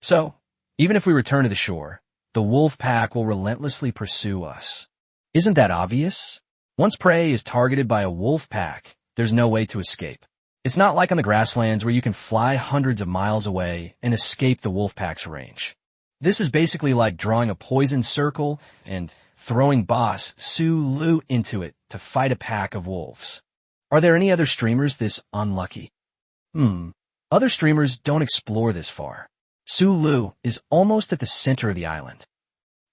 So, even if we return to the shore, the wolf pack will relentlessly pursue us. Isn't that obvious? Once prey is targeted by a wolf pack, there's no way to escape. It's not like on the grasslands where you can fly hundreds of miles away and escape the wolf pack's range. This is basically like drawing a poison circle and throwing Boss Sulu into it to fight a pack of wolves. Are there any other streamers this unlucky? Other streamers don't explore this far. Sulu is almost at the center of the island.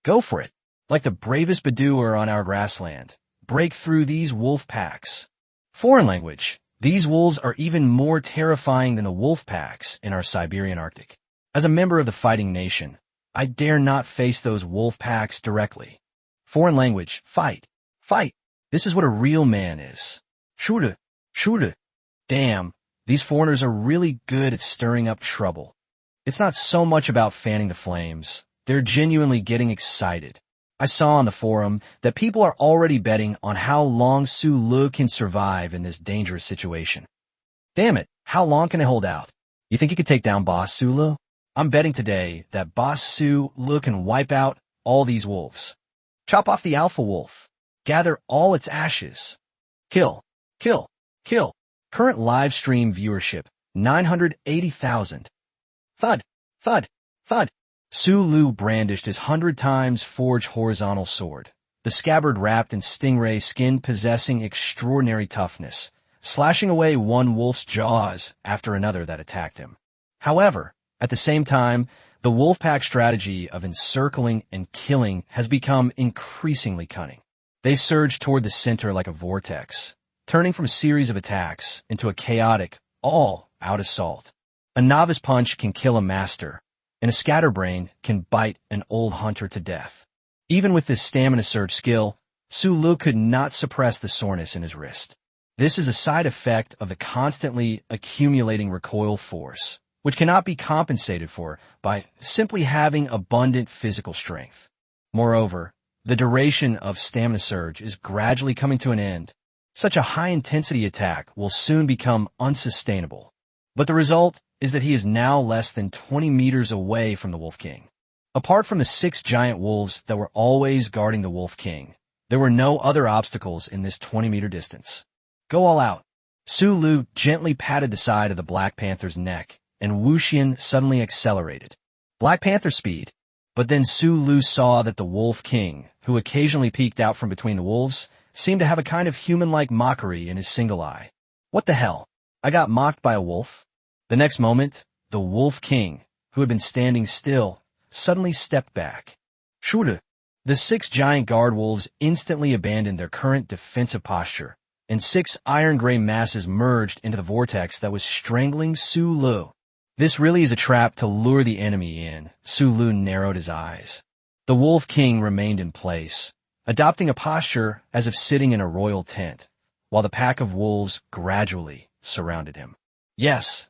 Go for it. Like the bravest Bedouer on our grassland, break through these wolf packs. Foreign language. These wolves are even more terrifying than the wolf packs in our Siberian Arctic. As a member of the fighting nation, I dare not face those wolf packs directly. Foreign language. Fight. Fight. This is what a real man is. Shoot. Shoot. Damn, these foreigners are really good at stirring up trouble. It's not so much about fanning the flames. They're genuinely getting excited. I saw on the forum that people are already betting on how long Sulu can survive in this dangerous situation. Damn it, how long can I hold out? You think you could take down Boss Sulu? I'm betting today that Boss Sulu can wipe out all these wolves. Chop off the alpha wolf. Gather all its ashes. Kill. Kill. Kill. Current live stream viewership, 980,000. Thud, thud, thud. Sulu brandished his 100 times forged horizontal sword, the scabbard wrapped in stingray skin possessing extraordinary toughness, slashing away one wolf's jaws after another that attacked him. However, At the same time, the wolf pack strategy of encircling and killing has become increasingly cunning. They surge toward the center like a vortex, turning from a series of attacks into a chaotic, all-out assault. A novice punch can kill a master, and a scatterbrain can bite an old hunter to death. Even with this stamina surge skill, Su Lu could not suppress the soreness in his wrist. This is a side effect of the constantly accumulating recoil force, which cannot be compensated for by simply having abundant physical strength. Moreover, the duration of stamina surge is gradually coming to an end. Such a high-intensity attack will soon become unsustainable. But the result is that he is now less than 20 meters away from the Wolf King. Apart from the 6 giant wolves that were always guarding the Wolf King, there were no other obstacles in this 20-meter distance. Go all out. Su Lu gently patted the side of the Black Panther's neck, and Wu Xian suddenly accelerated. Black Panther speed. But then Su Lu saw that the Wolf King, who occasionally peeked out from between the wolves, seemed to have a kind of human-like mockery in his single eye. What the hell? I got mocked by a wolf? The next moment, the Wolf King, who had been standing still, suddenly stepped back. Shooter! The 6 giant guard wolves instantly abandoned their current defensive posture, and 6 iron-gray masses merged into the vortex that was strangling Su Lu. This really is a trap to lure the enemy in. Su Lu narrowed his eyes. The Wolf King remained in place, adopting a posture as if sitting in a royal tent, while the pack of wolves gradually surrounded him. Yes,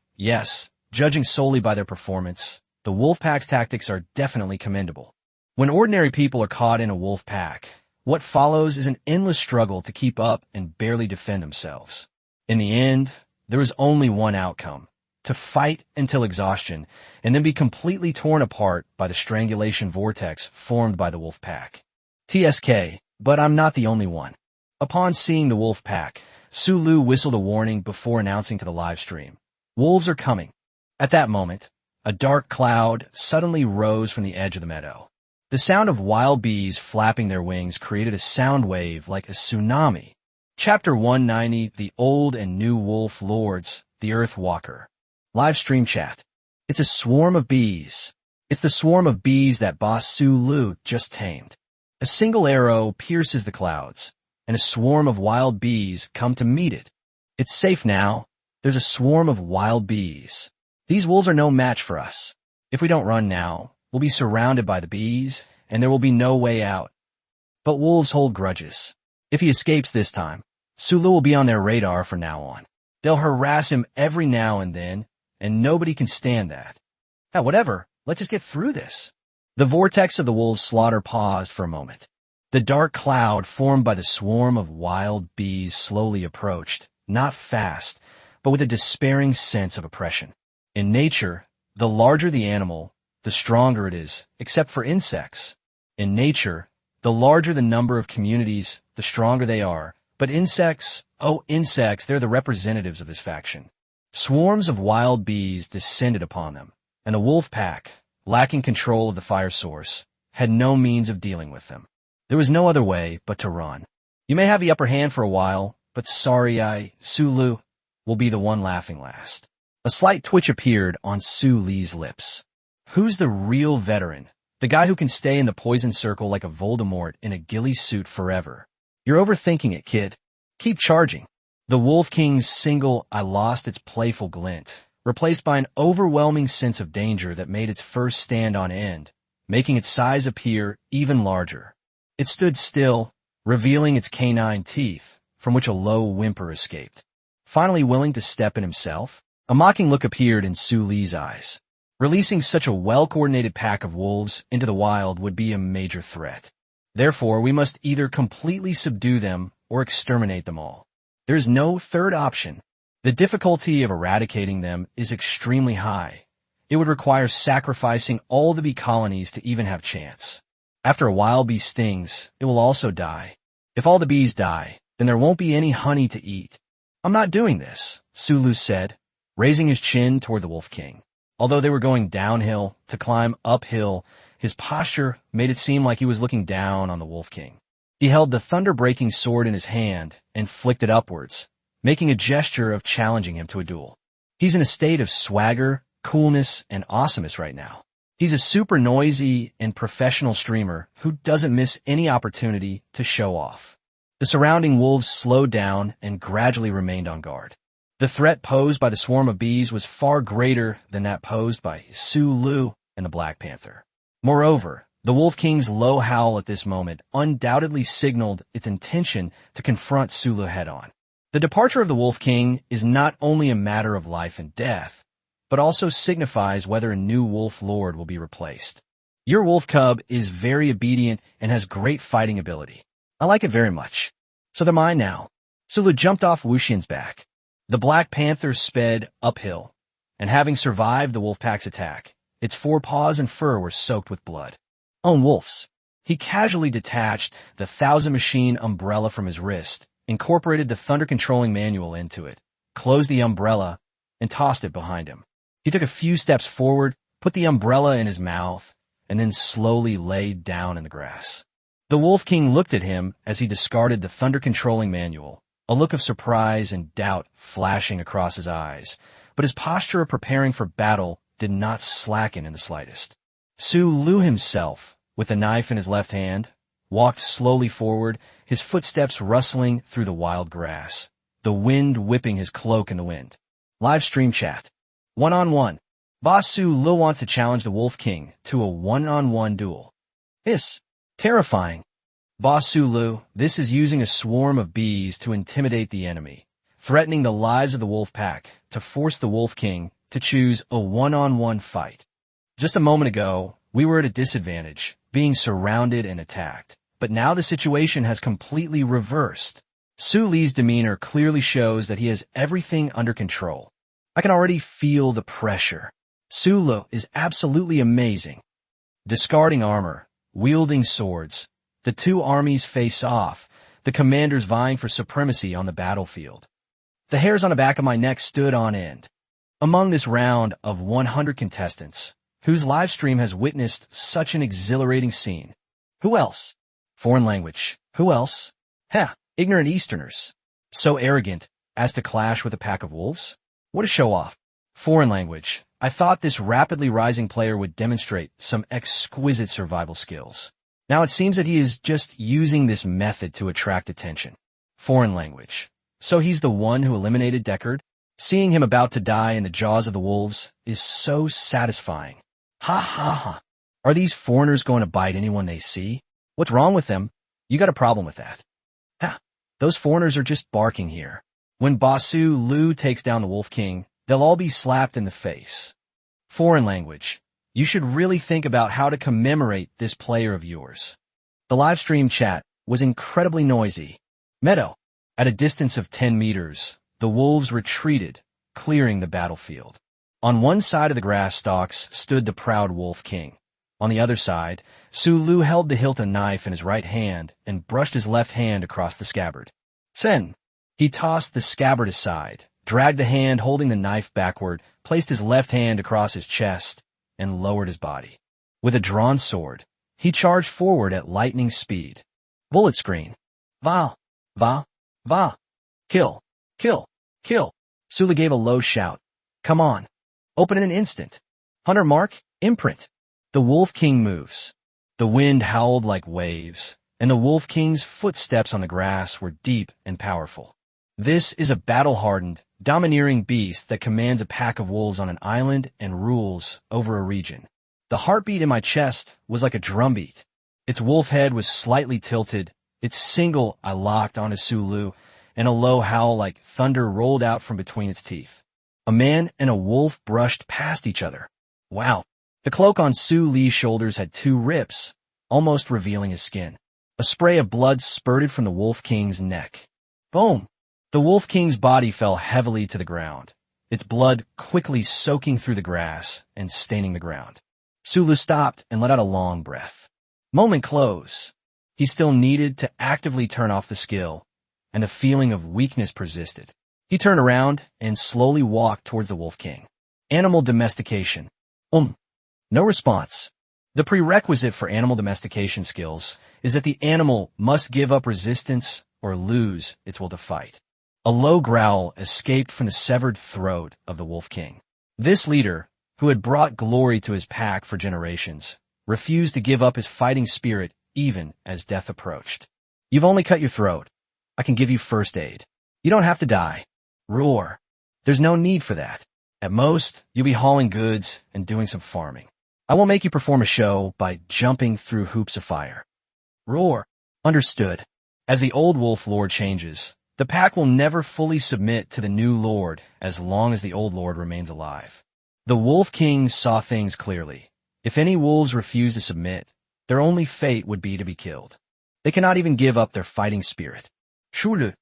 judging solely by their performance, the wolf pack's tactics are definitely commendable. When ordinary people are caught in a wolf pack, what follows is an endless struggle to keep up and barely defend themselves. In the end, there is only one outcome: to fight until exhaustion and then be completely torn apart by the strangulation vortex formed by the wolf pack. TSK, but I'm not the only one. Upon seeing the wolf pack, Su Lu whistled a warning before announcing to the live stream, "Wolves are coming." At that moment, a dark cloud suddenly rose from the edge of the meadow. The sound of wild bees flapping their wings created a sound wave like a tsunami. Chapter 190, The Old and New Wolf Lords, the Earth Walker. Live stream chat. It's a swarm of bees. It's the swarm of bees that boss Su Lu just tamed. A single arrow pierces the clouds, and a swarm of wild bees come to meet it. It's safe now. There's a swarm of wild bees. These wolves are no match for us. If we don't run now, we'll be surrounded by the bees, and there will be no way out. But wolves hold grudges. If he escapes this time, Su Lu will be on their radar from now on. They'll harass him every now and then, and nobody can stand that. Whatever, let's just get through this. The vortex of the wolves' slaughter paused for a moment. The dark cloud formed by the swarm of wild bees slowly approached, not fast, but with a despairing sense of oppression. In nature, the larger the animal, the stronger it is, except for insects. In nature, the larger the number of communities, the stronger they are. But insects, they're the representatives of this faction. Swarms of wild bees descended upon them, and the wolf pack, lacking control of the fire source, had no means of dealing with them. There was no other way but to run. You may have the upper hand for a while, but sorry, Su Lu, will be the one laughing last. A slight twitch appeared on Su Li's lips. Who's the real veteran? The guy who can stay in the poison circle like a Voldemort in a ghillie suit forever. You're overthinking it, kid. Keep charging. The Wolf King's single "I lost" its playful glint, replaced by an overwhelming sense of danger that made its first stand on end, making its size appear even larger. It stood still, revealing its canine teeth, from which a low whimper escaped. Finally willing to step in himself, a mocking look appeared in Su Li's eyes. Releasing such a well-coordinated pack of wolves into the wild would be a major threat. Therefore, we must either completely subdue them or exterminate them all. There is no third option. The difficulty of eradicating them is extremely high. It would require sacrificing all the bee colonies to even have chance. After a wild bee stings, it will also die. If all the bees die, then there won't be any honey to eat. I'm not doing this, Su Lu said, raising his chin toward the Wolf King. Although they were going downhill to climb uphill, his posture made it seem like he was looking down on the Wolf King. He held the thunder-breaking sword in his hand and flicked it upwards, making a gesture of challenging him to a duel. He's in a state of swagger coolness, and awesomeness right now. He's a super noisy and professional streamer who doesn't miss any opportunity to show off. The surrounding wolves slowed down and gradually remained on guard. The threat posed by the swarm of bees was far greater than that posed by Sulu and the Black Panther. Moreover, the Wolf King's low howl at this moment undoubtedly signaled its intention to confront Sulu head-on. The departure of the Wolf King is not only a matter of life and death, but also signifies whether a new wolf lord will be replaced. Your wolf cub is very obedient and has great fighting ability. I like it very much. So they're mine now. Sulu jumped off Wuxian's back. The Black Panther sped uphill, and having survived the wolf pack's attack, its forepaws and fur were soaked with blood. Own wolves. He casually detached the 1000-machine umbrella from his wrist, incorporated the thunder-controlling manual into it, closed the umbrella, and tossed it behind him. He took a few steps forward, put the umbrella in his mouth, and then slowly laid down in the grass. The Wolf King looked at him as he discarded the thunder-controlling manual, a look of surprise and doubt flashing across his eyes, but his posture of preparing for battle did not slacken in the slightest. Sulu himself, with a knife in his left hand, walked slowly forward, his footsteps rustling through the wild grass, the wind whipping his cloak in the wind. Live stream chat. One-on-one. Boss Sulu wants to challenge the Wolf King to a one-on-one duel. Hiss. Terrifying. Boss Sulu, this is using a swarm of bees to intimidate the enemy, threatening the lives of the wolf pack to force the Wolf King to choose a one-on-one fight. Just a moment ago, we were at a disadvantage, being surrounded and attacked, but now the situation has completely reversed. Sulu's demeanor clearly shows that he has everything under control. I can already feel the pressure. Sulu is absolutely amazing. Discarding armor, wielding swords, the two armies face off, the commanders vying for supremacy on the battlefield. The hairs on the back of my neck stood on end. Among this round of 100 contestants, whose live stream has witnessed such an exhilarating scene. Who else? Foreign language. Who else? Ignorant Easterners. So arrogant as to clash with a pack of wolves? What a show-off. Foreign language. I thought this rapidly rising player would demonstrate some exquisite survival skills. Now it seems that he is just using this method to attract attention. Foreign language. So he's the one who eliminated Deckard? Seeing him about to die in the jaws of the wolves is so satisfying. Ha ha ha. Are these foreigners going to bite anyone they see? What's wrong with them? You got a problem with that. Those foreigners are just barking here. When Sulu takes down the Wolf King, they'll all be slapped in the face. Foreign language. You should really think about how to commemorate this player of yours. The live stream chat was incredibly noisy. Meadow. At a distance of 10 meters, the wolves retreated, clearing the battlefield. On one side of the grass stalks stood the proud Wolf King. On the other side, Sulu held the hilt of a knife in his right hand and brushed his left hand across the scabbard. Sen. He tossed the scabbard aside, dragged the hand holding the knife backward, placed his left hand across his chest, and lowered his body. With a drawn sword, he charged forward at lightning speed. Bullet screen. Va. Va. Va. Kill. Kill. Kill. Sulu gave a low shout. Come on. Open in an instant. Hunter mark, imprint. The Wolf King moves. The wind howled like waves, and the Wolf King's footsteps on the grass were deep and powerful. This is a battle-hardened, domineering beast that commands a pack of wolves on an island and rules over a region. The heartbeat in my chest was like a drumbeat. Its wolf head was slightly tilted, its single eye locked onto Sulu, and a low howl like thunder rolled out from between its teeth. A man and a wolf brushed past each other. Wow. The cloak on Sulu's shoulders had 2 rips, almost revealing his skin. A spray of blood spurted from the Wolf King's neck. Boom! The Wolf King's body fell heavily to the ground, its blood quickly soaking through the grass and staining the ground. Sulu stopped and let out a long breath. Moment close. He still needed to actively turn off the skill, and the feeling of weakness persisted. He turned around and slowly walked towards the Wolf King. Animal domestication. No response. The prerequisite for animal domestication skills is that the animal must give up resistance or lose its will to fight. A low growl escaped from the severed throat of the Wolf King. This leader, who had brought glory to his pack for generations, refused to give up his fighting spirit even as death approached. You've only cut your throat. I can give you first aid. You don't have to die. Roar. There's no need for that. At most, you'll be hauling goods and doing some farming. I will make you perform a show by jumping through hoops of fire. Roar. Understood. As the old wolf lord changes, the pack will never fully submit to the new lord as long as the old lord remains alive. The Wolf King saw things clearly. If any wolves refuse to submit, their only fate would be to be killed. They cannot even give up their fighting spirit. Shulu.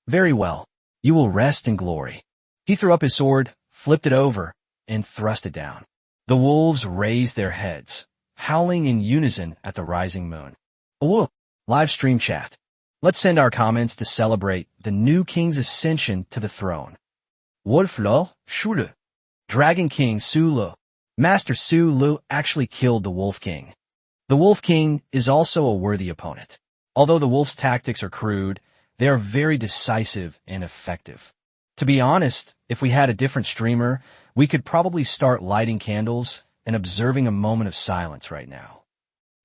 Very well. You will rest in glory. He threw up his sword, flipped it over, and thrust it down. The wolves raised their heads, howling in unison at the rising moon. Whoa! Live stream chat. Let's send our comments to celebrate the new king's ascension to the throne. Wolflo, Shulu. Dragon King Sulu. Master Sulu actually killed the Wolf King. The Wolf King is also a worthy opponent. Although the wolf's tactics are crude, they are very decisive and effective. To be honest, if we had a different streamer, we could probably start lighting candles and observing a moment of silence right now.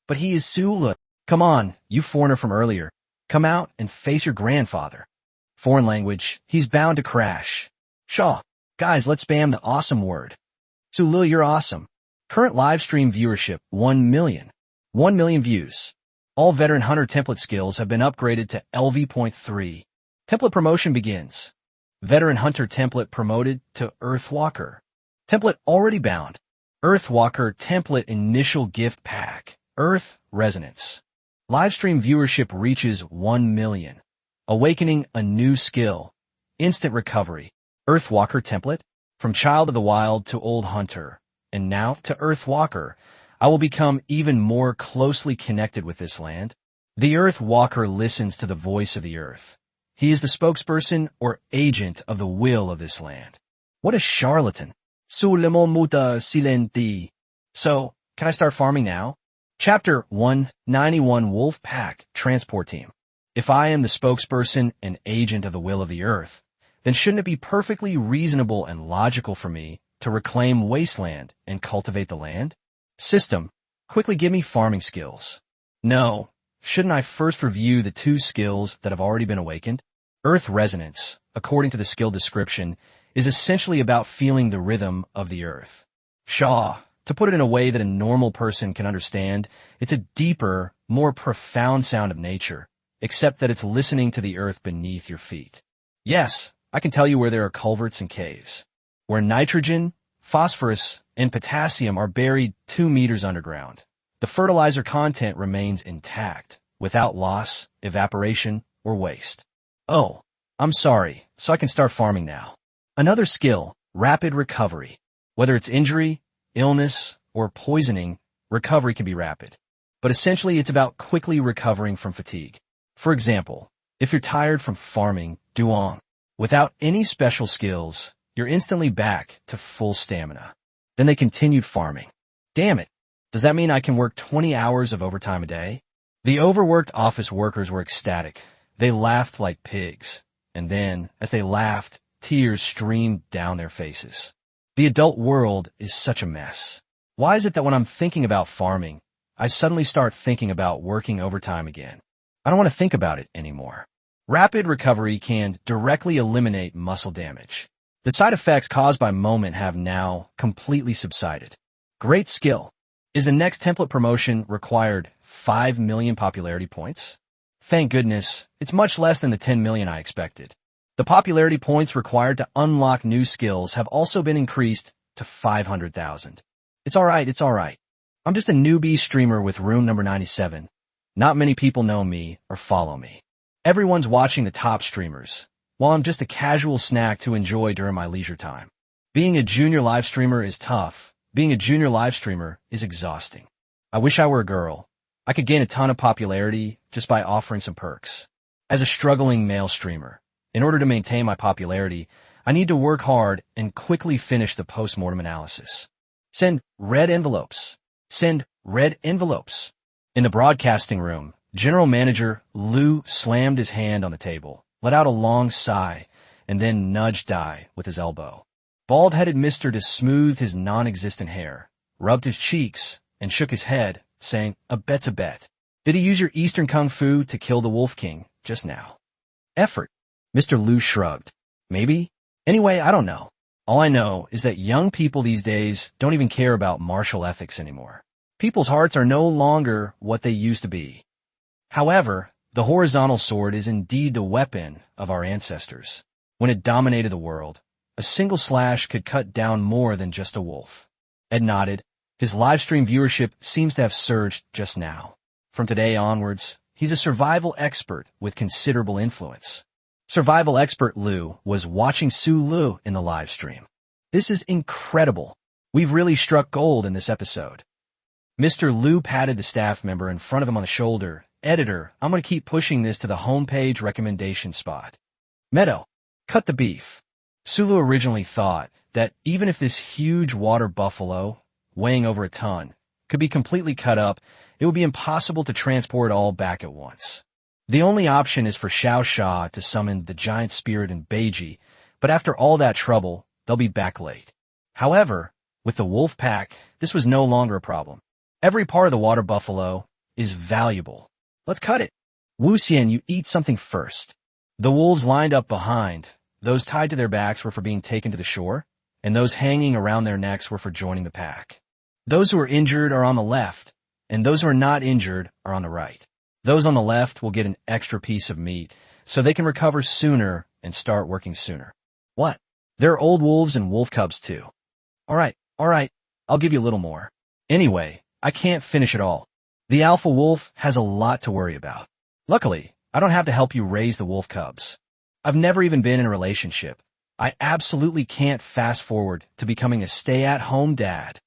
But he is Sulu. Come on, you foreigner from earlier. Come out and face your grandfather. Foreign language, he's bound to crash. Shaw. Guys, let's spam the awesome word. Sulu, you're awesome. Current live stream viewership, 1 million. 1 million views. All veteran hunter template skills have been upgraded to LV.3. Template promotion begins. Veteran hunter template promoted to Earthwalker. Template already bound. Earthwalker template initial gift pack. Earth Resonance. Livestream viewership reaches 1 million. Awakening a new skill. Instant recovery. Earthwalker template. From Child of the Wild to Old Hunter. And now to Earthwalker. I will become even more closely connected with this land. The Earthwalker listens to the voice of the earth. He is the spokesperson or agent of the will of this land. What a charlatan. Sulemon muta silenti. So, can I start farming now? Chapter 191 Wolf Pack Transport Team. If I am the spokesperson and agent of the will of the earth, then shouldn't it be perfectly reasonable and logical for me to reclaim wasteland and cultivate the land? System, quickly give me farming skills. No, shouldn't I first review the 2 skills that have already been awakened? Earth Resonance, according to the skill description, is essentially about feeling the rhythm of the earth. Shaw, to put it in a way that a normal person can understand, it's a deeper, more profound sound of nature, except that it's listening to the earth beneath your feet. Yes, I can tell you where there are culverts and caves, where nitrogen, phosphorus, and potassium are buried 2 meters underground. The fertilizer content remains intact, without loss, evaporation, or waste. Oh, I'm sorry, so I can start farming now. Another skill, rapid recovery. Whether it's injury, illness, or poisoning, recovery can be rapid. But essentially it's about quickly recovering from fatigue. For example, if you're tired from farming, duong, without any special skills, you're instantly back to full stamina. Then they continued farming. Damn it. Does that mean I can work 20 hours of overtime a day? The overworked office workers were ecstatic. They laughed like pigs. And then, as they laughed, tears streamed down their faces. The adult world is such a mess. Why is it that when I'm thinking about farming, I suddenly start thinking about working overtime again? I don't want to think about it anymore. Rapid recovery can directly eliminate muscle damage. The side effects caused by moment have now completely subsided. Great skill. Is the next template promotion required 5 million popularity points? Thank goodness, it's much less than the 10 million I expected. The popularity points required to unlock new skills have also been increased to 500,000. It's alright. I'm just a newbie streamer with room number 97. Not many people know me or follow me. Everyone's watching the top streamers, while I'm just a casual snack to enjoy during my leisure time. Being a junior live streamer is tough. Being a junior live streamer is exhausting. I wish I were a girl. I could gain a ton of popularity just by offering some perks. As a struggling male streamer, in order to maintain my popularity, I need to work hard and quickly finish the post-mortem analysis. Send red envelopes. Send red envelopes. In the broadcasting room, General Manager Lou slammed his hand on the table, let out a long sigh, and then nudged Dai with his elbow. Bald-headed Mr. De smoothed his non-existent hair, rubbed his cheeks, and shook his head, saying, "A bet's a bet. Did he use your Eastern Kung Fu to kill the Wolf King just now?" "Effort." Mr. Liu shrugged. "Maybe. Anyway, I don't know. All I know is that young people these days don't even care about martial ethics anymore. People's hearts are no longer what they used to be. However, the horizontal sword is indeed the weapon of our ancestors. When it dominated the world, a single slash could cut down more than just a wolf." Ed nodded. His livestream viewership seems to have surged just now. From today onwards, he's a survival expert with considerable influence. Survival expert Liu was watching Su Lu in the live stream. "This is incredible. We've really struck gold in this episode." Mr. Liu patted the staff member in front of him on the shoulder. "Editor, I'm going to keep pushing this to the homepage recommendation spot." "Meadow, cut the beef." Sulu originally thought that even if this huge water buffalo, weighing over a ton, could be completely cut up, it would be impossible to transport it all back at once. The only option is for Xiao Sha to summon the giant spirit in Beiji, but after all that trouble, they'll be back late. However, with the wolf pack, this was no longer a problem. Every part of the water buffalo is valuable. "Let's cut it." "Wu Xian, you eat something first." The wolves lined up behind. Those tied to their backs were for being taken to the shore, and those hanging around their necks were for joining the pack. Those who are injured are on the left, and those who are not injured are on the right. Those on the left will get an extra piece of meat, so they can recover sooner and start working sooner. "What? There are old wolves and wolf cubs too." All right, I'll give you a little more. Anyway, I can't finish it all. The alpha wolf has a lot to worry about. Luckily, I don't have to help you raise the wolf cubs. I've never even been in a relationship. I absolutely can't fast forward to becoming a stay-at-home dad.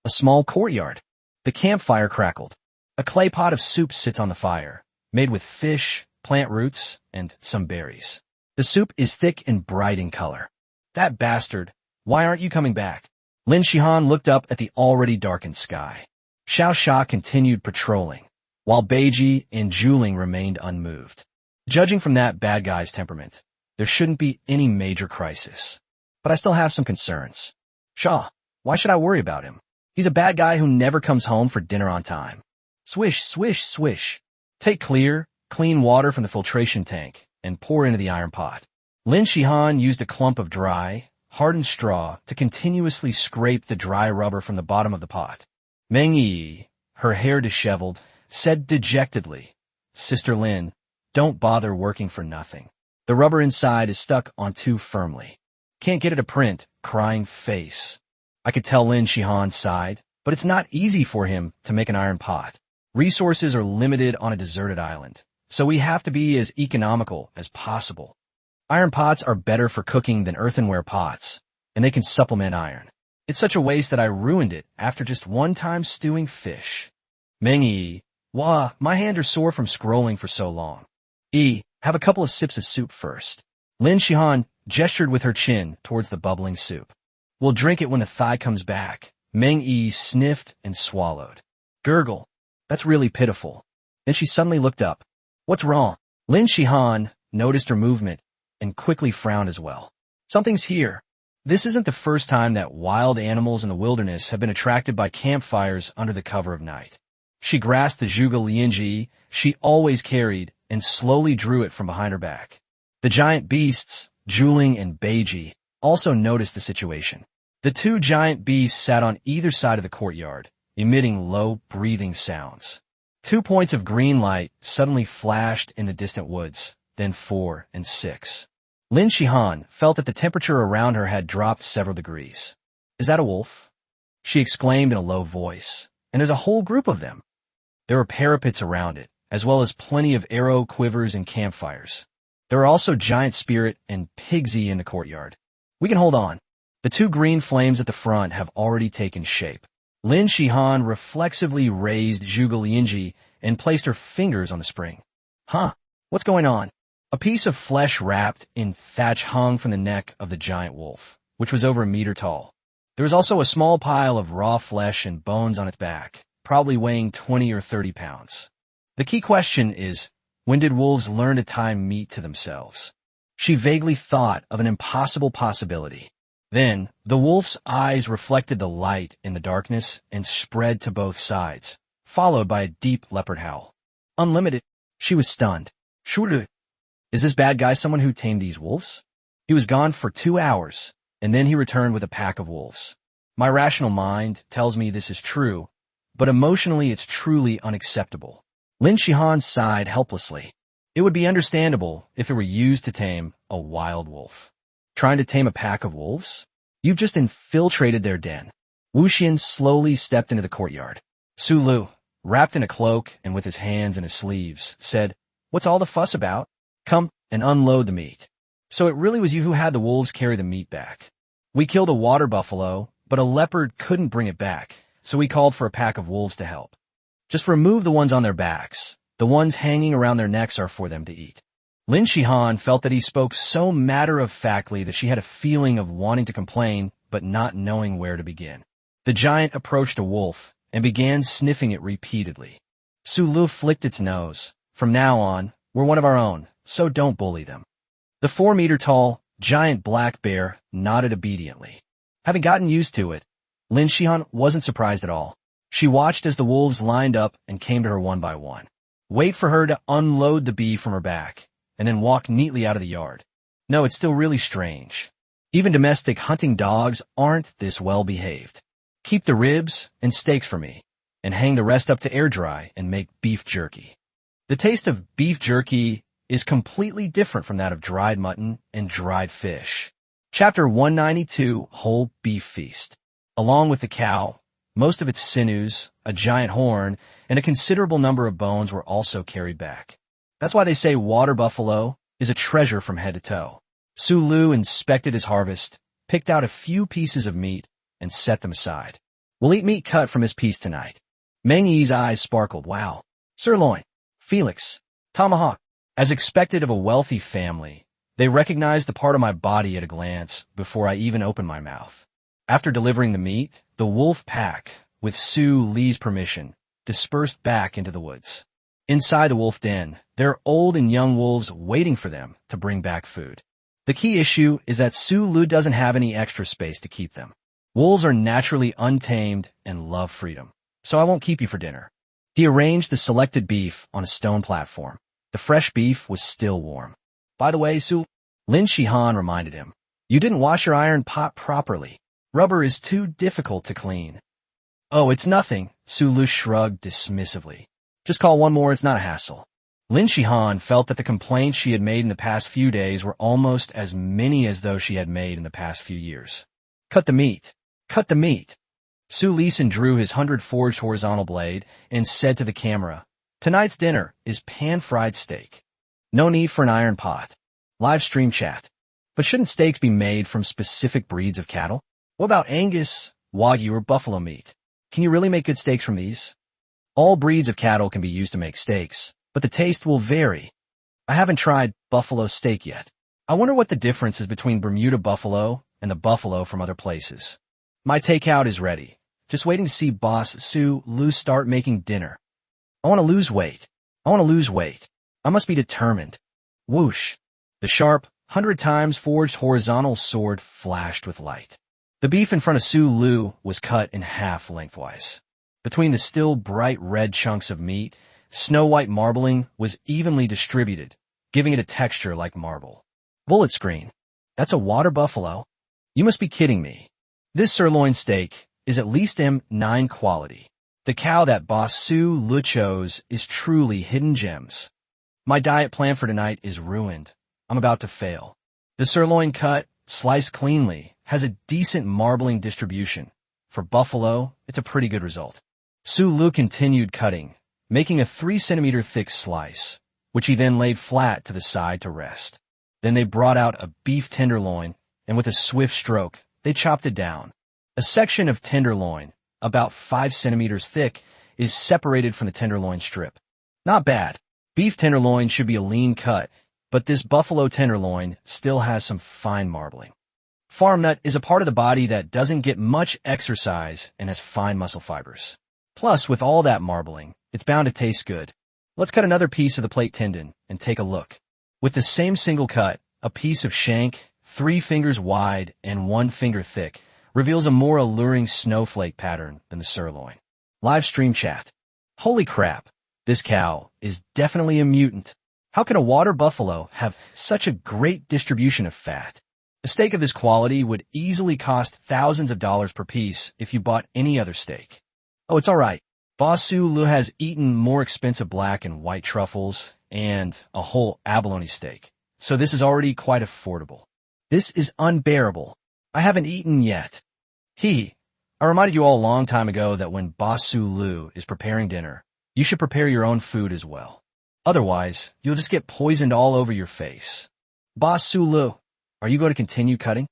A small courtyard. The campfire crackled. A clay pot of soup sits on the fire, made with fish, plant roots, and some berries. The soup is thick and bright in color. "That bastard, why aren't you coming back?" Lin Shihan looked up at the already darkened sky. Xiao Sha continued patrolling, while Beiji and Juling remained unmoved. Judging from that bad guy's temperament, there shouldn't be any major crisis. But I still have some concerns. "Sha, why should I worry about him? He's a bad guy who never comes home for dinner on time." Swish, swish, swish. Take clean water from the filtration tank and pour into the iron pot. Lin Shihan used a clump of dry, hardened straw to continuously scrape the dry rubber from the bottom of the pot. Meng Yi, her hair disheveled, said dejectedly, "Sister Lin, don't bother working for nothing. The rubber inside is stuck on too firmly. Can't get it to print, crying face." I could tell Lin Shihan sighed, but it's not easy for him to make an iron pot. Resources are limited on a deserted island, so we have to be as economical as possible. Iron pots are better for cooking than earthenware pots, and they can supplement iron. It's such a waste that I ruined it after just one time stewing fish. Meng Yi, "Wah, my hands are sore from scrolling for so long." "Have a couple of sips of soup first." Lin Shihan gestured with her chin towards the bubbling soup. "We'll drink it when the thigh comes back." Meng Yi sniffed and swallowed. "Gurgle. That's really pitiful." Then she suddenly looked up. "What's wrong?" Lin Shihan noticed her movement and quickly frowned as well. "Something's here." This isn't the first time that wild animals in the wilderness have been attracted by campfires under the cover of night. She grasped the zhuge lianji she always carried and slowly drew it from behind her back. The giant beasts, Juling and Beiji, also noticed the situation. The two giant beasts sat on either side of the courtyard, emitting low breathing sounds. 2 points of green light suddenly flashed in the distant woods, then 4 and 6. Lin Shihan felt that the temperature around her had dropped several degrees. "Is that a wolf?" she exclaimed in a low voice. "And there's a whole group of them." There were parapets around it, as well as plenty of arrow quivers and campfires. There are also giant spirit and pigsy in the courtyard. "We can hold on." The 2 green flames at the front have already taken shape. Lin Shihan reflexively raised zhuge lianji and placed her fingers on the spring. "Huh, what's going on?" A piece of flesh wrapped in thatch hung from the neck of the giant wolf, which was over a meter tall. There was also a small pile of raw flesh and bones on its back, probably weighing 20 or 30 pounds. The key question is, when did wolves learn to tie meat to themselves? She vaguely thought of an impossible possibility. Then, the wolf's eyes reflected the light in the darkness and spread to both sides, followed by a deep leopard howl. Unlimited. She was stunned. Shuru. Is this bad guy someone who tamed these wolves? He was gone for 2 hours, and then he returned with a pack of wolves. My rational mind tells me this is true, but emotionally it's truly unacceptable. Lin Shihan sighed helplessly. It would be understandable if it were used to tame a wild wolf. Trying to tame a pack of wolves? You've just infiltrated their den. Wu Xian slowly stepped into the courtyard. Su Lu, wrapped in a cloak and with his hands in his sleeves, said, "What's all the fuss about? Come and unload the meat." So it really was you who had the wolves carry the meat back. We killed a water buffalo, but a leopard couldn't bring it back, so we called for a pack of wolves to help. Just remove the ones on their backs. The ones hanging around their necks are for them to eat. Lin Shihan felt that he spoke so matter-of-factly that she had a feeling of wanting to complain, but not knowing where to begin. The giant approached a wolf and began sniffing it repeatedly. Su Lu flicked its nose. From now on, we're one of our own, so don't bully them. The 4-meter-tall, giant black bear nodded obediently. Having gotten used to it, Lin Shihan wasn't surprised at all. She watched as the wolves lined up and came to her one by one. Wait for her to unload the beef from her back, and then walk neatly out of the yard. No, it's still really strange. Even domestic hunting dogs aren't this well behaved. Keep the ribs and steaks for me, and hang the rest up to air dry and make beef jerky. The taste of beef jerky is completely different from that of dried mutton and dried fish. Chapter 192, Whole Beef Feast. Along with the cow, most of its sinews, a giant horn, and a considerable number of bones were also carried back. That's why they say water buffalo is a treasure from head to toe. Su Lu inspected his harvest, picked out a few pieces of meat, and set them aside. We'll eat meat cut from this piece tonight. Meng Yi's eyes sparkled. Wow. Sirloin. Felix. Tomahawk. As expected of a wealthy family, they recognized the part of my body at a glance before I even opened my mouth. After delivering the meat, the wolf pack, with Su Li's permission, dispersed back into the woods. Inside the wolf den, there are old and young wolves waiting for them to bring back food. The key issue is that Su Lu doesn't have any extra space to keep them. Wolves are naturally untamed and love freedom, so I won't keep you for dinner. He arranged the selected beef on a stone platform. The fresh beef was still warm. By the way, Su, Lin Shihan reminded him, you didn't wash your iron pot properly. Rubber is too difficult to clean. Oh, it's nothing, Su Lu shrugged dismissively. Just call one more, it's not a hassle. Lin Shihan felt that the complaints she had made in the past few days were almost as many as those she had made in the past few years. Cut the meat. Cut the meat. Su Lisan drew his 100-forged horizontal blade and said to the camera, tonight's dinner is pan-fried steak. No need for an iron pot. Live stream chat. But shouldn't steaks be made from specific breeds of cattle? What about Angus, Wagyu, or buffalo meat? Can you really make good steaks from these? All breeds of cattle can be used to make steaks, but the taste will vary. I haven't tried buffalo steak yet. I wonder what the difference is between Bermuda buffalo and the buffalo from other places. My takeout is ready. Just waiting to see Boss Su Lu start making dinner. I want to lose weight. I must be determined. Whoosh. The sharp, 100 times forged horizontal sword flashed with light. The beef in front of Su Lu was cut in half lengthwise. Between the still bright red chunks of meat, snow-white marbling was evenly distributed, giving it a texture like marble. Bullet screen. That's a water buffalo? You must be kidding me. This sirloin steak is at least M9 quality. The cow that Boss Su Lu chose is truly hidden gems. My diet plan for tonight is ruined. I'm about to fail. The sirloin cut, sliced cleanly, has a decent marbling distribution. For buffalo, it's a pretty good result. Su Lu continued cutting, making a 3-centimeter thick slice, which he then laid flat to the side to rest. Then they brought out a beef tenderloin, and with a swift stroke, they chopped it down. A section of tenderloin, about 5 centimeters thick, is separated from the tenderloin strip. Not bad. Beef tenderloin should be a lean cut, but this buffalo tenderloin still has some fine marbling. Farm nut is a part of the body that doesn't get much exercise and has fine muscle fibers. Plus, with all that marbling, it's bound to taste good. Let's cut another piece of the plate tendon and take a look. With the same single cut, a piece of shank, 3 fingers wide and 1 finger thick, reveals a more alluring snowflake pattern than the sirloin. Live stream chat. Holy crap, this cow is definitely a mutant. How can a water buffalo have such a great distribution of fat? A steak of this quality would easily cost thousands of dollars per piece if you bought any other steak. Oh, it's alright. Boss Su Lu has eaten more expensive black and white truffles and a whole abalone steak, so this is already quite affordable. This is unbearable. I haven't eaten yet. I reminded you all a long time ago that when Boss Su Lu is preparing dinner, you should prepare your own food as well. Otherwise, you'll just get poisoned all over your face. Boss Su Lu, are you going to continue cutting?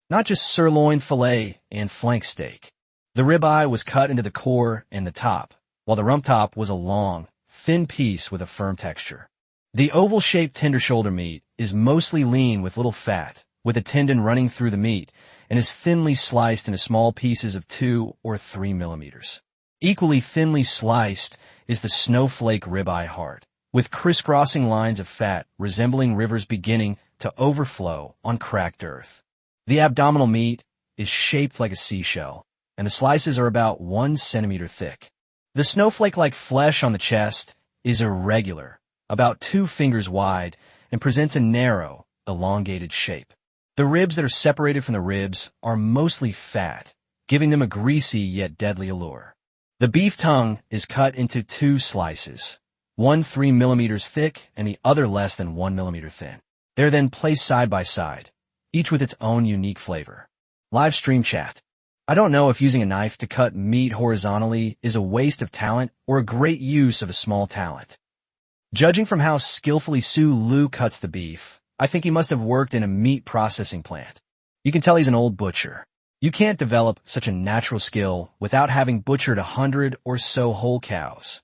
Not just sirloin, fillet, and flank steak. The ribeye was cut into the core and the top, while the rump top was a long, thin piece with a firm texture. The oval-shaped tender shoulder meat is mostly lean with little fat, with a tendon running through the meat, and is thinly sliced into small pieces of 2 or 3 millimeters. Equally thinly sliced is the snowflake ribeye heart, with crisscrossing lines of fat resembling rivers beginning to overflow on cracked earth. The abdominal meat is shaped like a seashell, and the slices are about 1 centimeter thick. The snowflake-like flesh on the chest is irregular, about 2 fingers wide, and presents a narrow, elongated shape. The ribs that are separated from the ribs are mostly fat, giving them a greasy yet deadly allure. The beef tongue is cut into 2 slices, one 3 millimeters thick and the other less than 1 millimeter thin. They're then placed side by side, each with its own unique flavor. Live stream chat. I don't know if using a knife to cut meat horizontally is a waste of talent or a great use of a small talent. Judging from how skillfully Su Lu cuts the beef, I think he must have worked in a meat processing plant. You can tell he's an old butcher. You can't develop such a natural skill without having butchered 100 or so whole cows.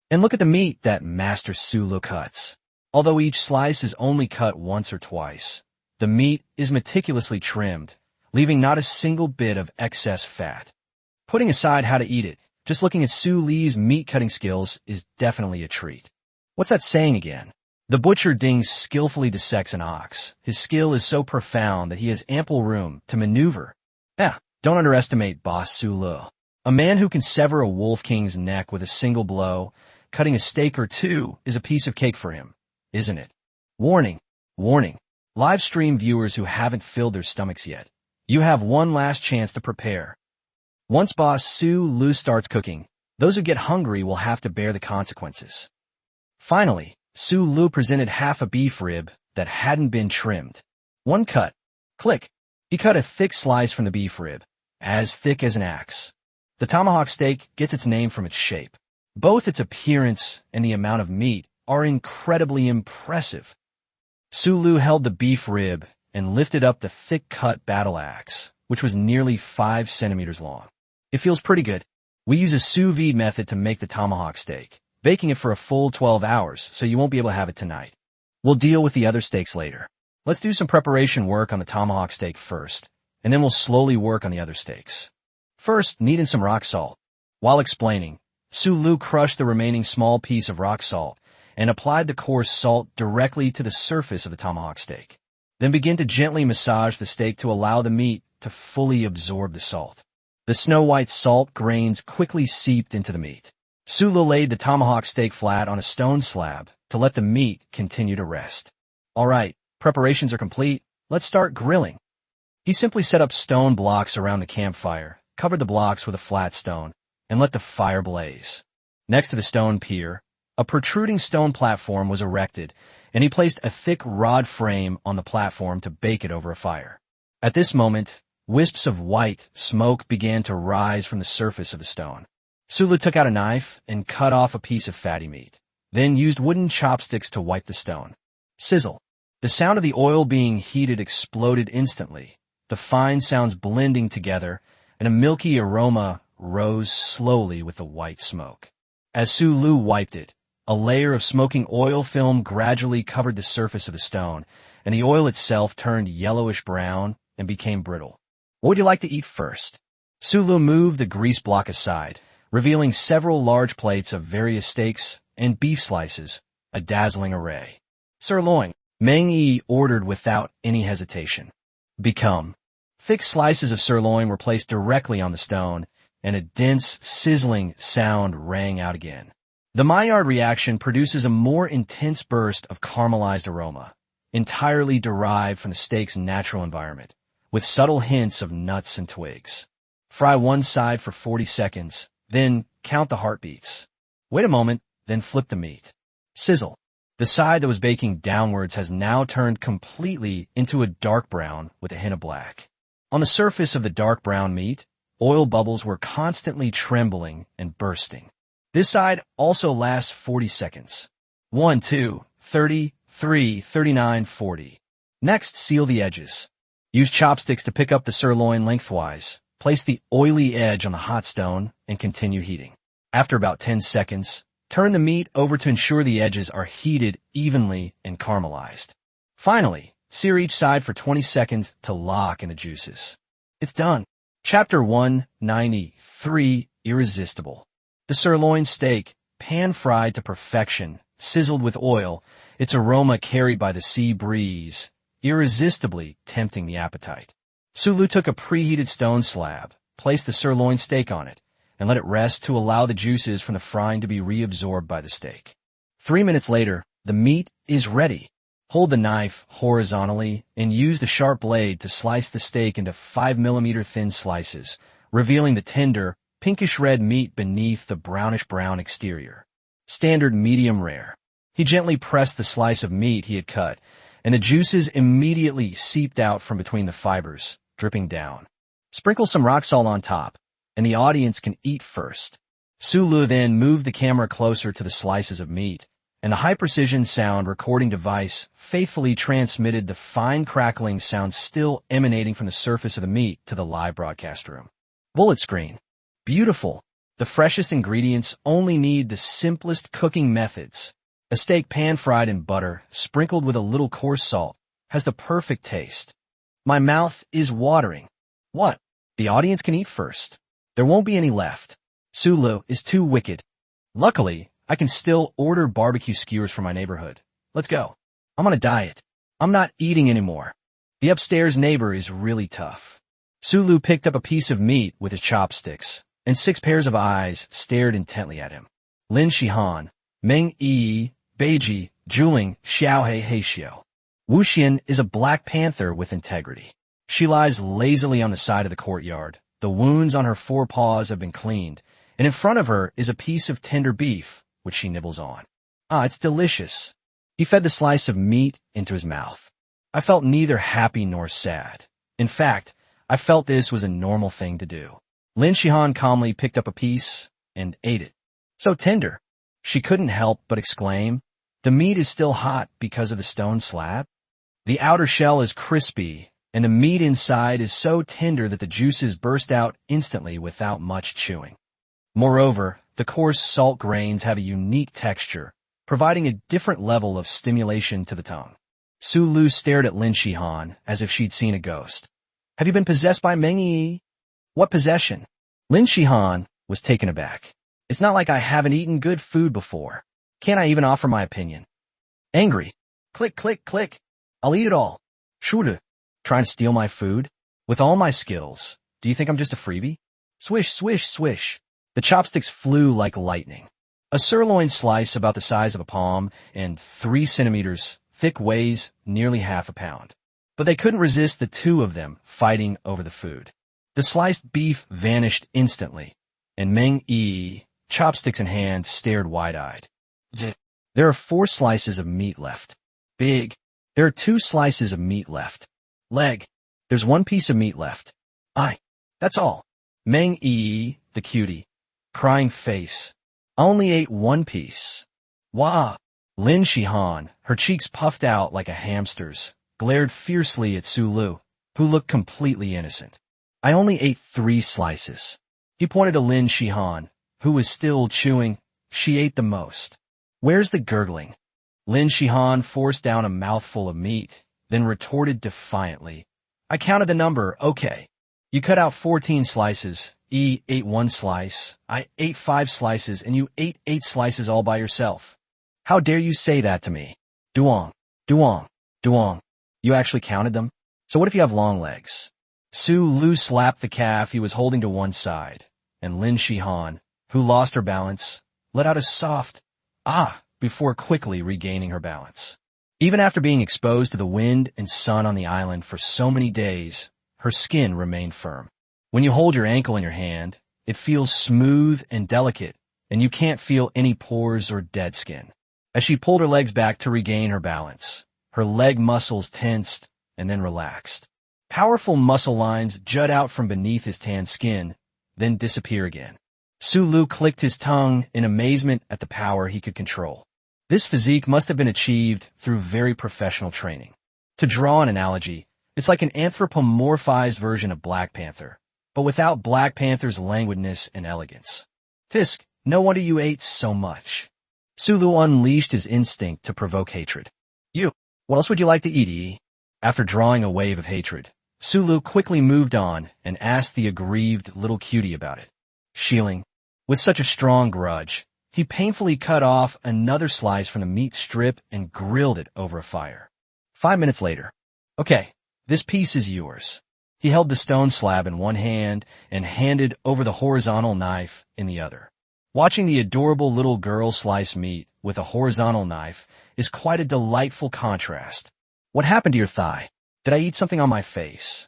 And look at the meat that Master Su Lu cuts. Although each slice is only cut once or twice, the meat is meticulously trimmed, leaving not a single bit of excess fat. Putting aside how to eat it, just looking at Su Li's meat-cutting skills is definitely a treat. What's that saying again? The butcher Ding skillfully dissects an ox. His skill is so profound that he has ample room to maneuver. Don't underestimate Boss Su Lu. A man who can sever a wolf king's neck with a single blow, cutting a steak or 2 is a piece of cake for him, isn't it? Warning, warning. Live stream viewers who haven't filled their stomachs yet. You have one last chance to prepare. Once Boss Su Lu starts cooking, those who get hungry will have to bear the consequences. Finally, Su Lu presented half a beef rib that hadn't been trimmed. One cut. Click. He cut a thick slice from the beef rib, as thick as an axe. The tomahawk steak gets its name from its shape. Both its appearance and the amount of meat are incredibly impressive. Su Lu held the beef rib and lifted up the thick-cut battle axe, which was nearly 5 centimeters long. It feels pretty good. We use a sous vide method to make the tomahawk steak, baking it for a full 12 hours, so you won't be able to have it tonight. We'll deal with the other steaks later. Let's do some preparation work on the tomahawk steak first, and then we'll slowly work on the other steaks. First, knead in some rock salt. While explaining, Su Lu crushed the remaining small piece of rock salt and applied the coarse salt directly to the surface of the tomahawk steak. Then begin to gently massage the steak to allow the meat to fully absorb the salt. The snow-white salt grains quickly seeped into the meat. Su Lu laid the tomahawk steak flat on a stone slab to let the meat continue to rest. All right, preparations are complete. Let's start grilling. He simply set up stone blocks around the campfire, covered the blocks with a flat stone, and let the fire blaze. Next to the stone pier, a protruding stone platform was erected, and he placed a thick rod frame on the platform to bake it over a fire. At this moment, wisps of white smoke began to rise from the surface of the stone. Su Lu took out a knife and cut off a piece of fatty meat, then used wooden chopsticks to wipe the stone. Sizzle. The sound of the oil being heated exploded instantly, the fine sounds blending together, and a milky aroma rose slowly with the white smoke. As Su Lu wiped it, a layer of smoking oil film gradually covered the surface of the stone, and the oil itself turned yellowish-brown and became brittle. What would you like to eat first? Su Lu moved the grease block aside, revealing several large plates of various steaks and beef slices, a dazzling array. Sirloin, Meng Yi ordered without any hesitation. become. Thick slices of sirloin were placed directly on the stone, and a dense, sizzling sound rang out again. The Maillard reaction produces a more intense burst of caramelized aroma, entirely derived from the steak's natural environment, with subtle hints of nuts and twigs. Fry one side for 40 seconds, then count the heartbeats. Wait a moment, then flip the meat. Sizzle. The side that was baking downwards has now turned completely into a dark brown with a hint of black. On the surface of the dark brown meat, oil bubbles were constantly trembling and bursting. This side also lasts 40 seconds. 1, 2, 30, 3, 39, 40. Next, seal the edges. Use chopsticks to pick up the sirloin lengthwise. Place the oily edge on the hot stone and continue heating. After about 10 seconds, turn the meat over to ensure the edges are heated evenly and caramelized. Finally, sear each side for 20 seconds to lock in the juices. It's done. Chapter 193, Irresistible. The sirloin steak, pan-fried to perfection, sizzled with oil, its aroma carried by the sea breeze, irresistibly tempting the appetite. Sulu took a preheated stone slab, placed the sirloin steak on it, and let it rest to allow the juices from the frying to be reabsorbed by the steak. 3 minutes later, the meat is ready. Hold the knife horizontally and use the sharp blade to slice the steak into 5 mm thin slices, revealing the tender, pinkish-red meat beneath the brownish-brown exterior. Standard medium rare. He gently pressed the slice of meat he had cut, and the juices immediately seeped out from between the fibers, dripping down. Sprinkle some rock salt on top, and the audience can eat first. Sulu then moved the camera closer to the slices of meat, and the high-precision sound recording device faithfully transmitted the fine crackling sound still emanating from the surface of the meat to the live broadcast room. Bullet screen. Beautiful. The freshest ingredients only need the simplest cooking methods. A steak pan-fried in butter, sprinkled with a little coarse salt, has the perfect taste. My mouth is watering. What? The audience can eat first. There won't be any left. Sulu is too wicked. Luckily, I can still order barbecue skewers from my neighborhood. Let's go. I'm on a diet. I'm not eating anymore. The upstairs neighbor is really tough. Sulu picked up a piece of meat with his chopsticks, and 6 pairs of eyes stared intently at him. Lin Shihan, Meng Yi, Beiji, Juling, Xiaohei Heishio. Wu Xian is a black panther with integrity. She lies lazily on the side of the courtyard. The wounds on her forepaws have been cleaned, and in front of her is a piece of tender beef, which she nibbles on. Ah, it's delicious. He fed the slice of meat into his mouth. I felt neither happy nor sad. In fact, I felt this was a normal thing to do. Lin Shihan calmly picked up a piece and ate it. So tender. She couldn't help but exclaim, "The meat is still hot because of the stone slab?" The outer shell is crispy, and the meat inside is so tender that the juices burst out instantly without much chewing. Moreover, the coarse salt grains have a unique texture, providing a different level of stimulation to the tongue. Sulu stared at Lin Shihan as if she'd seen a ghost. "Have you been possessed by Meng Yi?" "What possession?" Lin Shihan was taken aback. "It's not like I haven't eaten good food before. Can't I even offer my opinion?" Angry. "Click, click, click. I'll eat it all." "Shude, trying to steal my food? With all my skills, do you think I'm just a freebie?" Swish, swish, swish. The chopsticks flew like lightning. A sirloin slice about the size of a palm and 3 centimeters thick weighs nearly half a pound. But they couldn't resist the two of them fighting over the food. The sliced beef vanished instantly, and Meng Yi, chopsticks in hand, stared wide-eyed. There are 4 slices of meat left. Big. There are 2 slices of meat left. Leg. There's 1 piece of meat left. That's all. Meng Yi, the cutie. Crying face. I only ate 1 piece. Wah! Lin Shihan, her cheeks puffed out like a hamster's, glared fiercely at Sulu, who looked completely innocent. I only ate 3 slices. He pointed to Lin Shihan, who was still chewing. She ate the most. Where's the gurgling? Lin Shihan forced down a mouthful of meat, then retorted defiantly. I counted the number, okay. You cut out 14 slices. E ate 1 slice. I ate 5 slices, and you ate 8 slices all by yourself. How dare you say that to me? Duong, duong, duong. You actually counted them? So what if you have long legs? Su Lu slapped the calf he was holding to one side, and Lin Shihan, who lost her balance, let out a soft, ah, before quickly regaining her balance. Even after being exposed to the wind and sun on the island for so many days, her skin remained firm. When you hold your ankle in your hand, it feels smooth and delicate, and you can't feel any pores or dead skin. As she pulled her legs back to regain her balance, her leg muscles tensed and then relaxed. Powerful muscle lines jut out from beneath his tan skin, then disappear again. Su Lu clicked his tongue in amazement at the power he could control. This physique must have been achieved through very professional training. To draw an analogy, it's like an anthropomorphized version of Black Panther, but without Black Panther's languidness and elegance. Fisk, no wonder you ate so much. Su Lu unleashed his instinct to provoke hatred. You, what else would you like to eat, Yi? After drawing a wave of hatred, Su Lu quickly moved on and asked the aggrieved little cutie about it. Shieling, with such a strong grudge, he painfully cut off another slice from the meat strip and grilled it over a fire. 5 minutes later. Okay, this piece is yours. He held the stone slab in one hand and handed over the horizontal knife in the other. Watching the adorable little girl slice meat with a horizontal knife is quite a delightful contrast. What happened to your thigh? Did I eat something on my face?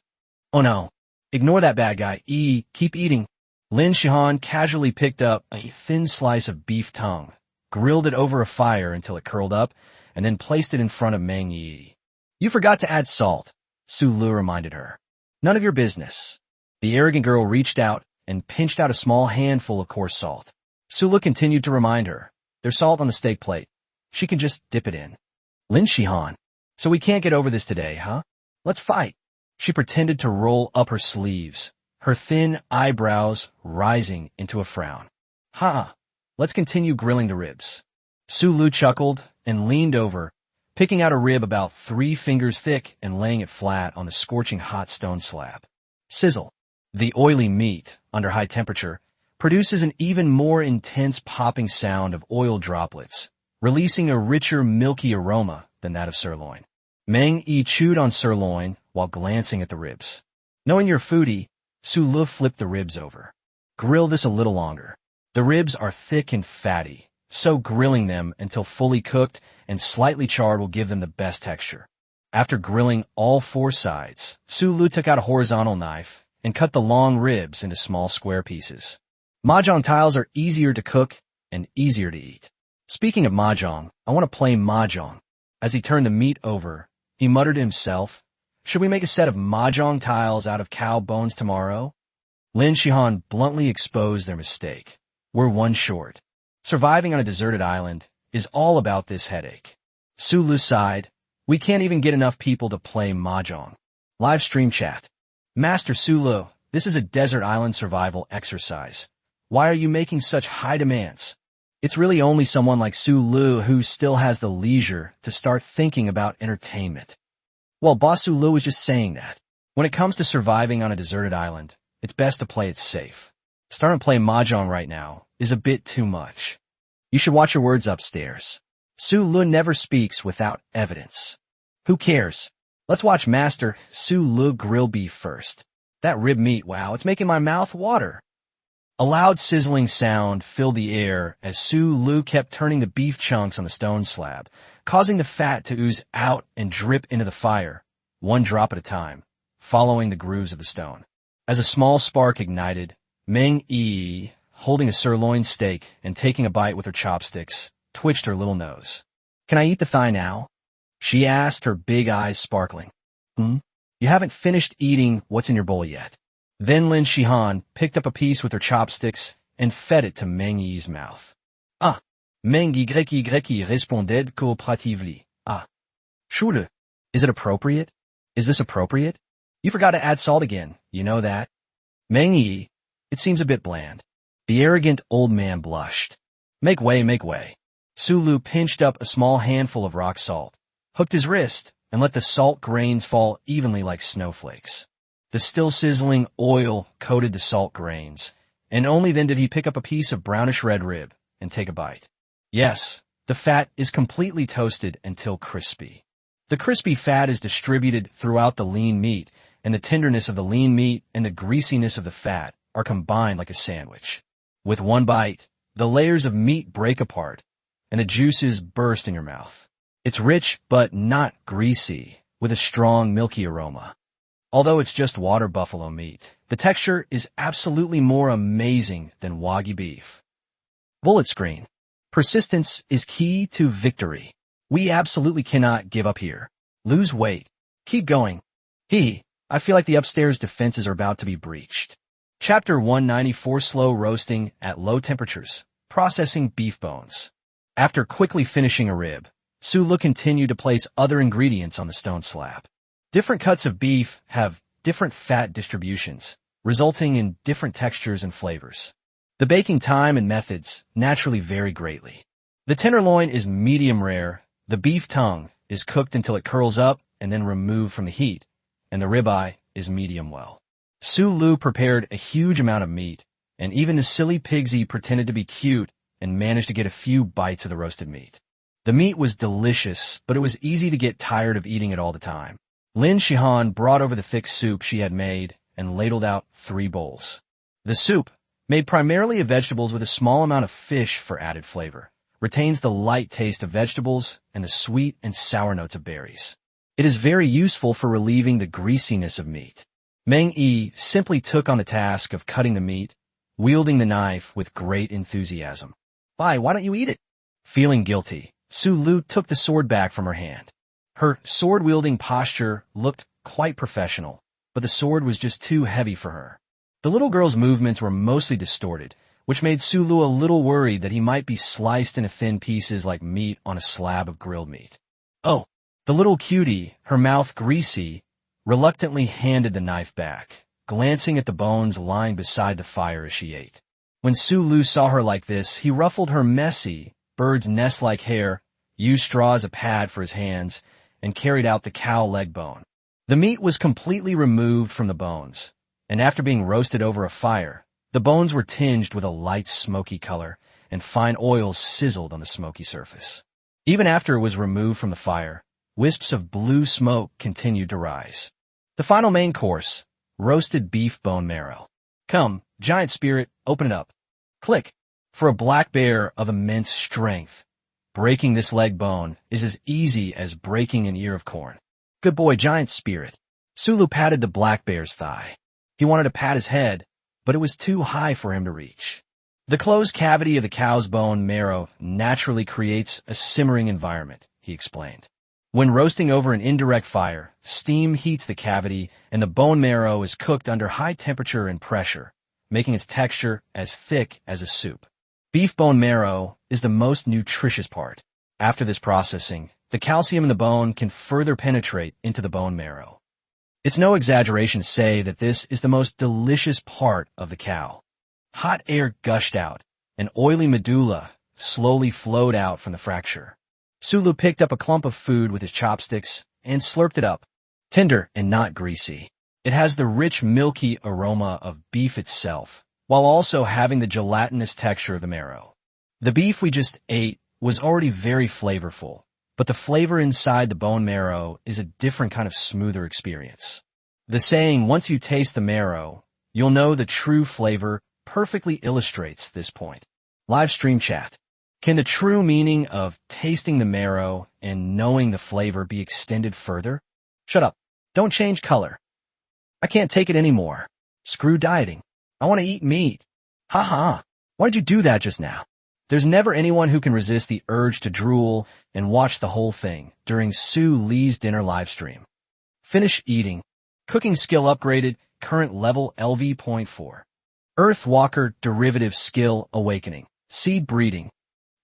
Oh no. Ignore that bad guy. Keep eating. Lin Shihan casually picked up a thin slice of beef tongue, grilled it over a fire until it curled up, and then placed it in front of Meng Yi. You forgot to add salt, Su Lu reminded her. None of your business. The arrogant girl reached out and pinched out a small handful of coarse salt. Su Lu continued to remind her. There's salt on the steak plate. She can just dip it in. Lin Shihan. So we can't get over this today, huh? Let's fight. She pretended to roll up her sleeves, her thin eyebrows rising into a frown. Let's continue grilling the ribs. Su Lu chuckled and leaned over, picking out a rib about 3 fingers thick and laying it flat on the scorching hot stone slab. Sizzle. The oily meat, under high temperature, produces an even more intense popping sound of oil droplets, releasing a richer, milky aroma than that of sirloin. Meng Yi chewed on sirloin while glancing at the ribs. Knowing you're a foodie, Su Lu flipped the ribs over. Grill this a little longer. The ribs are thick and fatty, so grilling them until fully cooked and slightly charred will give them the best texture. After grilling all 4 sides, Su Lu took out a horizontal knife and cut the long ribs into small square pieces. Mahjong tiles are easier to cook and easier to eat. Speaking of mahjong, I want to play mahjong. As he turned the meat over, he muttered to himself, should we make a set of mahjong tiles out of cow bones tomorrow? Lin Shihan bluntly exposed their mistake. We're 1 short. Surviving on a deserted island is all about this headache. Su Lu sighed. We can't even get enough people to play mahjong. Live stream chat. Master Su Lu, this is a desert island survival exercise. Why are you making such high demands? It's really only someone like Su Lu who still has the leisure to start thinking about entertainment. Well, Boss Su Lu was just saying that. When it comes to surviving on a deserted island, it's best to play it safe. Starting to play mahjong right now is a bit too much. You should watch your words upstairs. Su Lu never speaks without evidence. Who cares? Let's watch Master Su Lu grill beef first. That rib meat, wow, it's making my mouth water. A loud sizzling sound filled the air as Su Lu kept turning the beef chunks on the stone slab, causing the fat to ooze out and drip into the fire, 1 drop at a time, following the grooves of the stone. As a small spark ignited, Meng Yi, holding a sirloin steak and taking a bite with her chopsticks, twitched her little nose. Can I eat the thigh now? She asked, her big eyes sparkling. You haven't finished eating what's in your bowl yet. Then Lin Shihan picked up a piece with her chopsticks and fed it to Meng Yi's mouth. Meng Y responded cooperatively. Schule. Is it appropriate? Is this appropriate? You forgot to add salt again, you know that. Meng Yi, it seems a bit bland. The arrogant old man blushed. Make way, make way. Su Lu pinched up a small handful of rock salt, hooked his wrist, and let the salt grains fall evenly like snowflakes. The still sizzling oil coated the salt grains, and only then did he pick up a piece of brownish red rib and take a bite. Yes, the fat is completely toasted until crispy. The crispy fat is distributed throughout the lean meat, and the tenderness of the lean meat and the greasiness of the fat are combined like a sandwich. With one bite, the layers of meat break apart, and the juices burst in your mouth. It's rich but not greasy, with a strong milky aroma. Although it's just water buffalo meat, the texture is absolutely more amazing than Wagyu beef. Bullet screen. Persistence is key to victory. We absolutely cannot give up here. Lose weight. Keep going. I feel like the upstairs defenses are about to be breached. Chapter 194: Slow roasting at low temperatures. Processing beef bones. After quickly finishing a rib, Sulu continued to place other ingredients on the stone slab. Different cuts of beef have different fat distributions, resulting in different textures and flavors. The baking time and methods naturally vary greatly. The tenderloin is medium rare, the beef tongue is cooked until it curls up and then removed from the heat, and the ribeye is medium well. Sulu prepared a huge amount of meat, and even the silly pigsy pretended to be cute and managed to get a few bites of the roasted meat. The meat was delicious, but it was easy to get tired of eating it all the time. Lin Shihan brought over the thick soup she had made and ladled out 3 bowls. The soup, made primarily of vegetables with a small amount of fish for added flavor, retains the light taste of vegetables and the sweet and sour notes of berries. It is very useful for relieving the greasiness of meat. Meng Yi simply took on the task of cutting the meat, wielding the knife with great enthusiasm. Why don't you eat it? Feeling guilty, Sulu took the sword back from her hand. Her sword-wielding posture looked quite professional, but the sword was just too heavy for her. The little girl's movements were mostly distorted, which made Sulu a little worried that he might be sliced into thin pieces like meat on a slab of grilled meat. Oh, the little cutie, her mouth greasy, reluctantly handed the knife back, glancing at the bones lying beside the fire as she ate. When Sulu saw her like this, he ruffled her messy, bird's nest-like hair, used straw as a pad for his hands, and carried out the cow leg bone. The meat was completely removed from the bones, and after being roasted over a fire, the bones were tinged with a light smoky color, and fine oils sizzled on the smoky surface. Even after it was removed from the fire, wisps of blue smoke continued to rise. The final main course, roasted beef bone marrow. Come, giant spirit, open it up. Click. For a black bear of immense strength, breaking this leg bone is as easy as breaking an ear of corn. Good boy, giant spirit. Sulu patted the black bear's thigh. He wanted to pat his head, but it was too high for him to reach. The closed cavity of the cow's bone marrow naturally creates a simmering environment, he explained. When roasting over an indirect fire, steam heats the cavity and the bone marrow is cooked under high temperature and pressure, making its texture as thick as a soup. Beef bone marrow is the most nutritious part. After this processing, the calcium in the bone can further penetrate into the bone marrow. It's no exaggeration to say that this is the most delicious part of the cow. Hot air gushed out, and oily medulla slowly flowed out from the fracture. Sulu picked up a clump of food with his chopsticks and slurped it up. Tender and not greasy. It has the rich, milky aroma of beef itself, while also having the gelatinous texture of the marrow. The beef we just ate was already very flavorful, but the flavor inside the bone marrow is a different kind of smoother experience. The saying, once you taste the marrow, you'll know the true flavor, perfectly illustrates this point. Live stream chat. Can the true meaning of tasting the marrow and knowing the flavor be extended further? Shut up. Don't change color. I can't take it anymore. Screw dieting. I want to eat meat. Ha. Why did you do that just now? There's never anyone who can resist the urge to drool and watch the whole thing during Sue Lee's dinner livestream. Finish eating. Cooking skill upgraded, current level LV.4. Earthwalker derivative skill awakening. Seed breeding.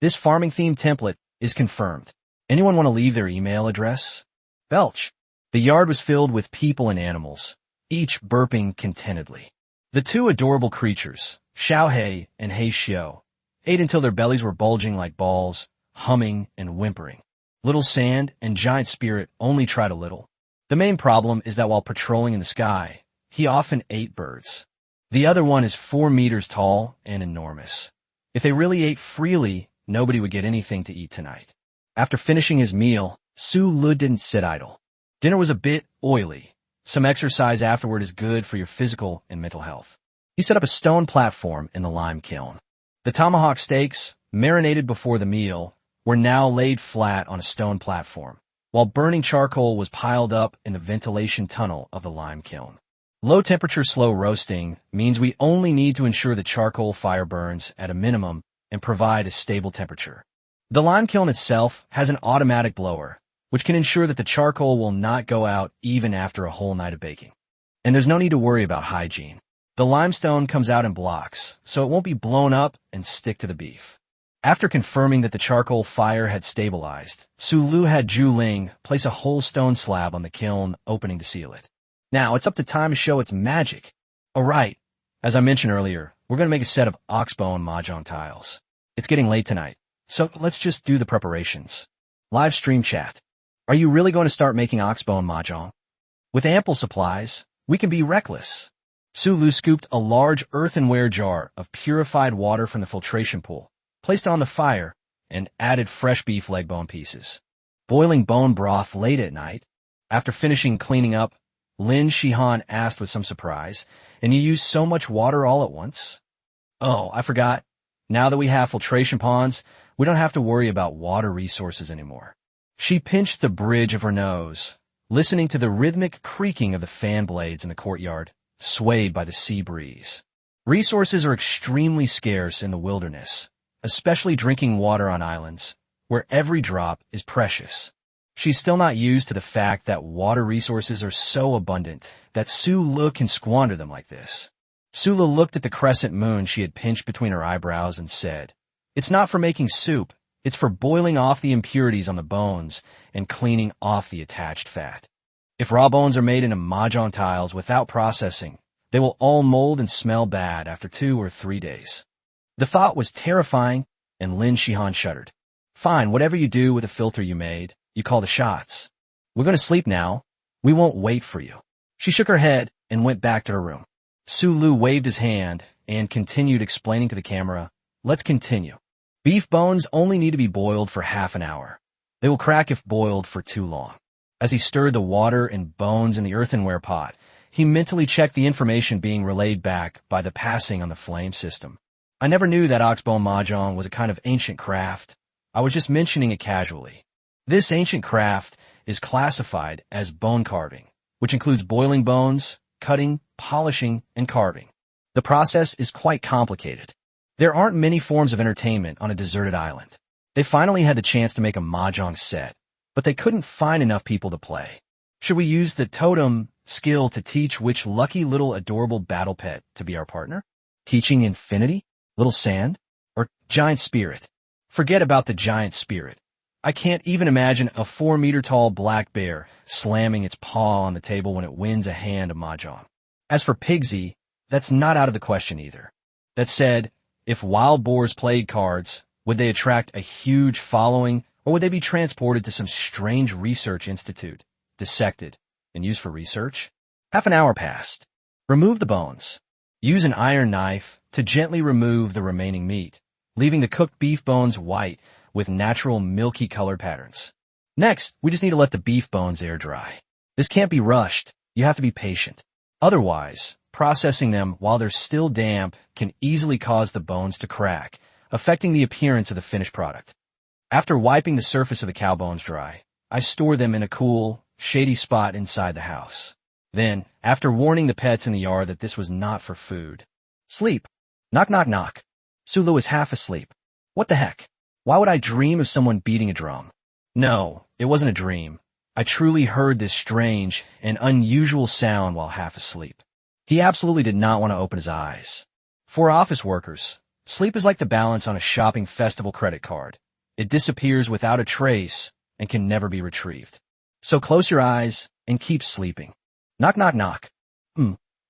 This farming theme template is confirmed. Anyone want to leave their email address? Belch. The yard was filled with people and animals, each burping contentedly. The 2 adorable creatures, Xiaohei and Hei Xiao, ate until their bellies were bulging like balls, humming and whimpering. Little Sand and Giant Spirit only tried a little. The main problem is that while patrolling in the sky, he often ate birds. The other one is 4 meters tall and enormous. If they really ate freely, nobody would get anything to eat tonight. After finishing his meal, Su Lu didn't sit idle. Dinner was a bit oily. Some exercise afterward is good for your physical and mental health. He set up a stone platform in the lime kiln. The tomahawk steaks, marinated before the meal, were now laid flat on a stone platform, while burning charcoal was piled up in the ventilation tunnel of the lime kiln. Low-temperature slow roasting means we only need to ensure the charcoal fire burns at a minimum and provide a stable temperature. The lime kiln itself has an automatic blower, which can ensure that the charcoal will not go out even after a whole night of baking. And there's no need to worry about hygiene. The limestone comes out in blocks, so it won't be blown up and stick to the beef. After confirming that the charcoal fire had stabilized, Su Lu had Zhu Ling place a whole stone slab on the kiln opening to seal it. Now, it's up to time to show its magic. Alright, as I mentioned earlier, we're going to make a set of oxbone mahjong tiles. It's getting late tonight, so let's just do the preparations. Live stream chat. Are you really going to start making oxbone mahjong? With ample supplies, we can be reckless. Su Lu scooped a large earthenware jar of purified water from the filtration pool, placed it on the fire, and added fresh beef leg bone pieces. Boiling bone broth late at night. After finishing cleaning up, Lin Shihan asked with some surprise, "And you use so much water all at once?" "Oh, I forgot. Now that we have filtration ponds, we don't have to worry about water resources anymore." She pinched the bridge of her nose, listening to the rhythmic creaking of the fan blades in the courtyard, swayed by the sea breeze. Resources are extremely scarce in the wilderness, especially drinking water on islands, where every drop is precious. She's still not used to the fact that water resources are so abundant that Su Lu can squander them like this. Su Lu looked at the crescent moon she had pinched between her eyebrows and said, "It's not for making soup, it's for boiling off the impurities on the bones and cleaning off the attached fat. If raw bones are made into mahjong tiles without processing, they will all mold and smell bad after 2 or 3 days." The thought was terrifying, and Lin Shihan shuddered. "Fine, whatever you do with the filter you made, you call the shots. We're going to sleep now. We won't wait for you." She shook her head and went back to her room. Su Lu waved his hand and continued explaining to the camera, "Let's continue. Beef bones only need to be boiled for half an hour. They will crack if boiled for too long." As he stirred the water and bones in the earthenware pot, he mentally checked the information being relayed back by the passing on the flame system. "I never knew that oxbone mahjong was a kind of ancient craft. I was just mentioning it casually. This ancient craft is classified as bone carving, which includes boiling bones, cutting, polishing, and carving. The process is quite complicated. There aren't many forms of entertainment on a deserted island. They finally had the chance to make a mahjong set, but they couldn't find enough people to play. Should we use the totem skill to teach which lucky little adorable battle pet to be our partner? Teaching infinity? Little sand? Or giant spirit? Forget about the giant spirit. I can't even imagine a 4-meter-tall black bear slamming its paw on the table when it wins a hand of mahjong. As for Pigsy, that's not out of the question either. That said, if wild boars played cards, would they attract a huge following, or would they be transported to some strange research institute, dissected, and used for research? Half an hour passed. Remove the bones. Use an iron knife to gently remove the remaining meat, leaving the cooked beef bones white with natural milky colored patterns. Next, we just need to let the beef bones air dry. This can't be rushed. You have to be patient. Otherwise, processing them while they're still damp can easily cause the bones to crack, affecting the appearance of the finished product. After wiping the surface of the cow bones dry, I store them in a cool, shady spot inside the house. Then, after warning the pets in the yard that this was not for food, sleep. Knock, knock, knock. Su Lu was half asleep. What the heck? Why would I dream of someone beating a drum? No, it wasn't a dream. I truly heard this strange and unusual sound while half asleep. He absolutely did not want to open his eyes. For office workers, sleep is like the balance on a shopping festival credit card. It disappears without a trace and can never be retrieved. So close your eyes and keep sleeping. Knock, knock, knock.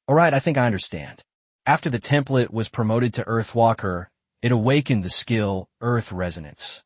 Alright, I think I understand. After the template was promoted to Earthwalker, it awakened the skill Earth Resonance.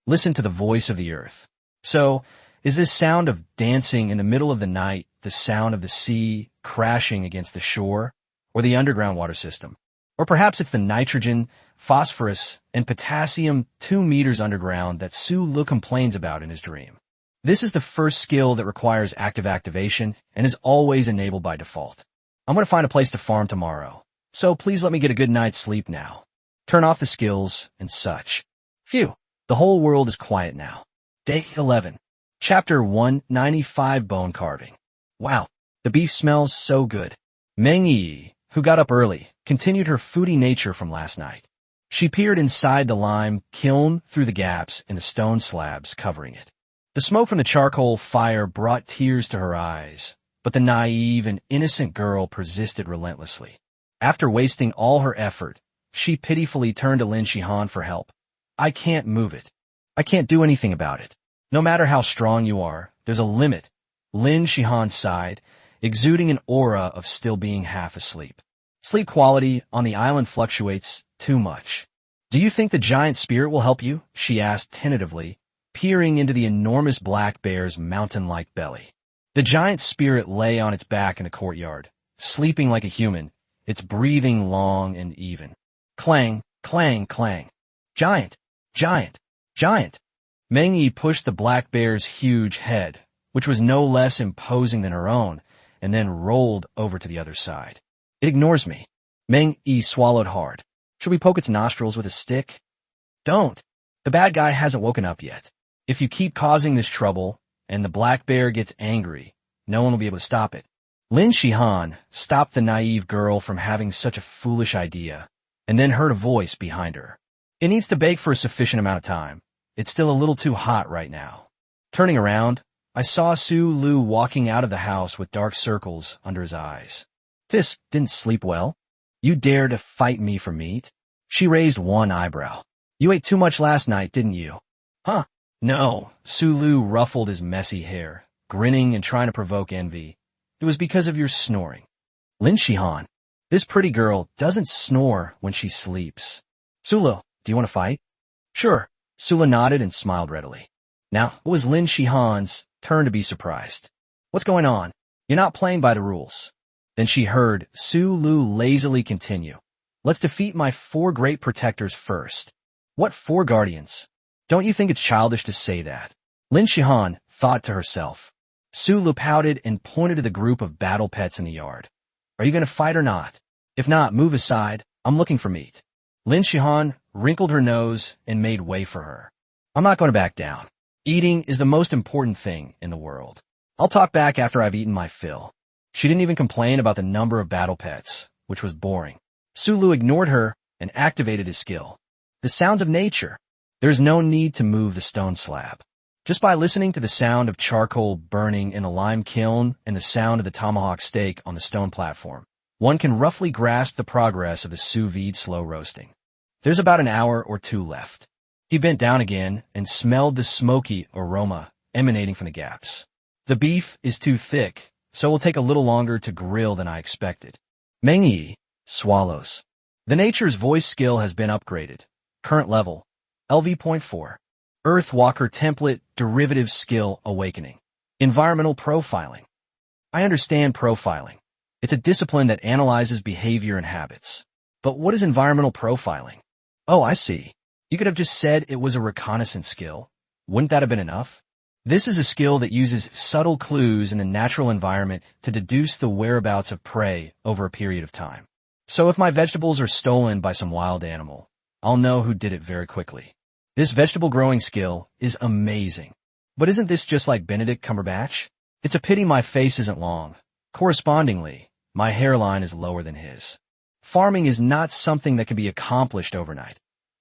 Listen to the voice of the earth. So, is this sound of dancing in the middle of the night the sound of the sea crashing against the shore, or the underground water system? Or perhaps it's the nitrogen, phosphorus, and potassium 2 meters underground that Su Lu complains about in his dream. This is the first skill that requires active activation and is always enabled by default. I'm going to find a place to farm tomorrow, so please let me get a good night's sleep now. Turn off the skills and such. Phew, the whole world is quiet now. Day 11. Chapter 195 Bone Carving. Wow, the beef smells so good. Meng Yi, who got up early, continued her foodie nature from last night. She peered inside the lime kiln through the gaps in the stone slabs covering it. The smoke from the charcoal fire brought tears to her eyes, but the naive and innocent girl persisted relentlessly. After wasting all her effort, she pitifully turned to Lin Shihan for help. I can't move it. I can't do anything about it. No matter how strong you are, there's a limit. Lin Shihan sighed, exuding an aura of still being half asleep. Sleep quality on the island fluctuates too much. Do you think the giant spirit will help you? She asked tentatively, peering into the enormous black bear's mountain-like belly. The giant spirit lay on its back in the courtyard, sleeping like a human, its breathing long and even. Clang, clang, clang. Giant, giant, giant. Meng Yi pushed the black bear's huge head, which was no less imposing than her own, and then rolled over to the other side. It ignores me. Meng Yi swallowed hard. Should we poke its nostrils with a stick? Don't. The bad guy hasn't woken up yet. If you keep causing this trouble, and the black bear gets angry, no one will be able to stop it. Lin Shihan stopped the naive girl from having such a foolish idea, and then heard a voice behind her. It needs to bake for a sufficient amount of time. It's still a little too hot right now. Turning around, I saw Su Lu walking out of the house with dark circles under his eyes. This didn't sleep well. You dare to fight me for meat? She raised one eyebrow. You ate too much last night, didn't you? Huh? No. Su Lu ruffled his messy hair, grinning and trying to provoke envy. It was because of your snoring. Lin Shihan, this pretty girl doesn't snore when she sleeps. Sulu, do you want to fight? Sure. Sula nodded and smiled readily. Now, it was Lin Shihan's turn to be surprised. What's going on? You're not playing by the rules. Then she heard Su Lu lazily continue. Let's defeat my 4 great protectors first. What 4 guardians? Don't you think it's childish to say that? Lin Shihan thought to herself. Su Lu pouted and pointed to the group of battle pets in the yard. Are you going to fight or not? If not, move aside. I'm looking for meat. Lin Shihan wrinkled her nose and made way for her. I'm not going to back down. Eating is the most important thing in the world. I'll talk back after I've eaten my fill. She didn't even complain about the number of battle pets, which was boring. Su Lu ignored her and activated his skill. The sounds of nature. There's no need to move the stone slab. Just by listening to the sound of charcoal burning in the lime kiln and the sound of the tomahawk steak on the stone platform, one can roughly grasp the progress of the sous vide slow roasting. There's about an hour or 2 left. He bent down again and smelled the smoky aroma emanating from the gaps. The beef is too thick, so it will take a little longer to grill than I expected. Meng Yi swallows. The nature's voice skill has been upgraded. Current level, LV.4. Earthwalker template derivative skill awakening. Environmental profiling. I understand profiling. It's a discipline that analyzes behavior and habits. But what is environmental profiling? Oh, I see. You could have just said it was a reconnaissance skill. Wouldn't that have been enough? This is a skill that uses subtle clues in the natural environment to deduce the whereabouts of prey over a period of time. So if my vegetables are stolen by some wild animal, I'll know who did it very quickly. This vegetable growing skill is amazing. But isn't this just like Benedict Cumberbatch? It's a pity my face isn't long. Correspondingly, my hairline is lower than his. Farming is not something that can be accomplished overnight.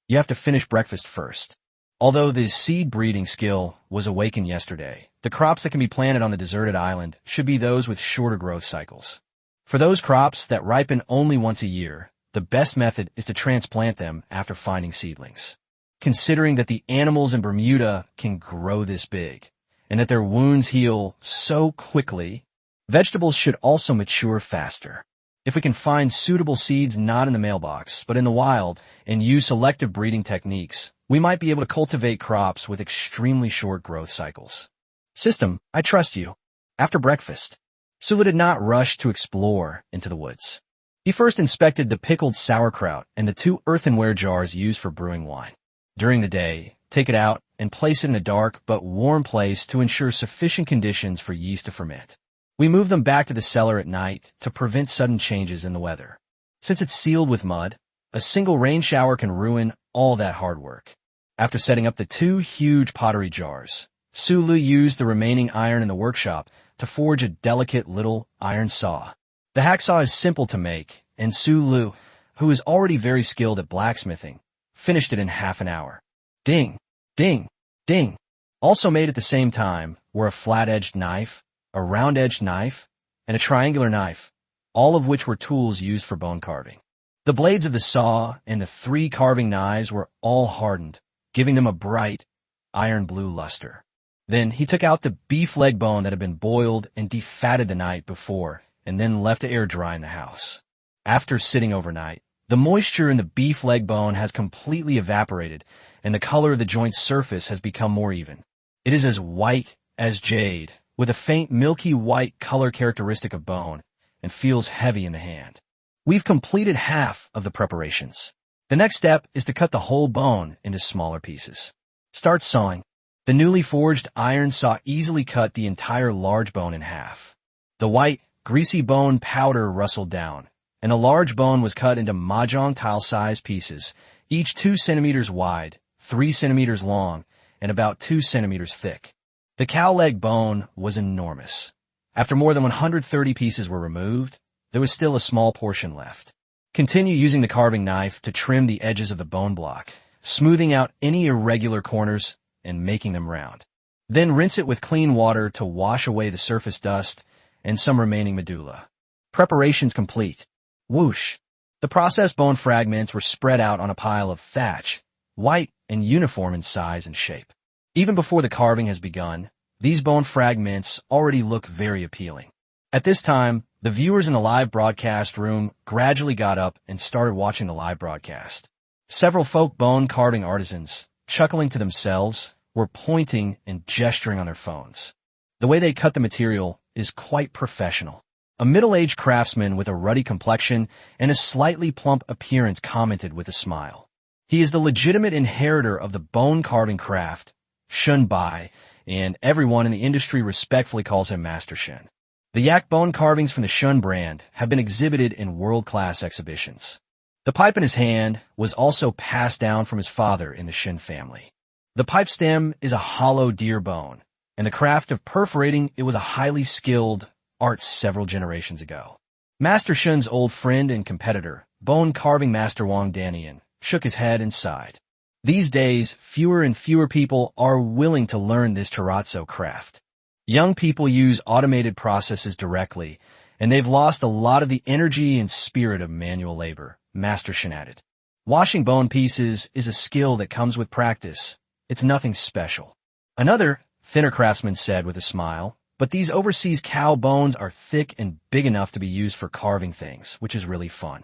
You have to finish breakfast first. Although the seed breeding skill was awakened yesterday, the crops that can be planted on the deserted island should be those with shorter growth cycles. For those crops that ripen only once a year, the best method is to transplant them after finding seedlings. Considering that the animals in Bermuda can grow this big, and that their wounds heal so quickly, vegetables should also mature faster. If we can find suitable seeds not in the mailbox, but in the wild, and use selective breeding techniques, we might be able to cultivate crops with extremely short growth cycles. System, I trust you. After breakfast, Sula did not rush to explore into the woods. He first inspected the pickled sauerkraut and the 2 earthenware jars used for brewing wine. During the day, take it out and place it in a dark but warm place to ensure sufficient conditions for yeast to ferment. We move them back to the cellar at night to prevent sudden changes in the weather. Since it's sealed with mud, a single rain shower can ruin all that hard work. After setting up the 2 huge pottery jars, Sulu used the remaining iron in the workshop to forge a delicate little iron saw. The hacksaw is simple to make, and Sulu, who is already very skilled at blacksmithing, finished it in half an hour. Ding, ding, ding. Also made at the same time were a flat-edged knife, a round-edged knife, and a triangular knife, all of which were tools used for bone carving. The blades of the saw and the 3 carving knives were all hardened, giving them a bright, iron blue luster. Then he took out the beef leg bone that had been boiled and defatted the night before, and then left to air dry in the house. After sitting overnight, the moisture in the beef leg bone has completely evaporated, and the color of the joint's surface has become more even. It is as white as jade, with a faint milky white color characteristic of bone, and feels heavy in the hand. We've completed half of the preparations. The next step is to cut the whole bone into smaller pieces. Start sawing. The newly forged iron saw easily cut the entire large bone in half. The white, greasy bone powder rustled down, and a large bone was cut into mahjong tile-sized pieces, each 2 centimeters wide, 3 centimeters long, and about 2 centimeters thick. The cow leg bone was enormous. After more than 130 pieces were removed, there was still a small portion left. Continue using the carving knife to trim the edges of the bone block, smoothing out any irregular corners and making them round. Then rinse it with clean water to wash away the surface dust and some remaining medulla. Preparations complete. Whoosh! The processed bone fragments were spread out on a pile of thatch, white and uniform in size and shape. Even before the carving has begun, these bone fragments already look very appealing. At this time, the viewers in the live broadcast room gradually got up and started watching the live broadcast. Several folk bone carving artisans, chuckling to themselves, were pointing and gesturing on their phones. The way they cut the material is quite professional. A middle-aged craftsman with a ruddy complexion and a slightly plump appearance commented with a smile. He is the legitimate inheritor of the bone carving craft, Shun Bai, and everyone in the industry respectfully calls him Master Shun. The yak bone carvings from the Shun brand have been exhibited in world-class exhibitions. The pipe in his hand was also passed down from his father in the Shun family. The pipe stem is a hollow deer bone, and the craft of perforating it was a highly skilled art several generations ago. Master Shun's old friend and competitor, bone carving master Wang Danian, shook his head and sighed. These days, fewer and fewer people are willing to learn this terrazzo craft. Young people use automated processes directly, and they've lost a lot of the energy and spirit of manual labor, Master Shun added. Washing bone pieces is a skill that comes with practice. It's nothing special. Another, thinner craftsman said with a smile, but these overseas cow bones are thick and big enough to be used for carving things, which is really fun.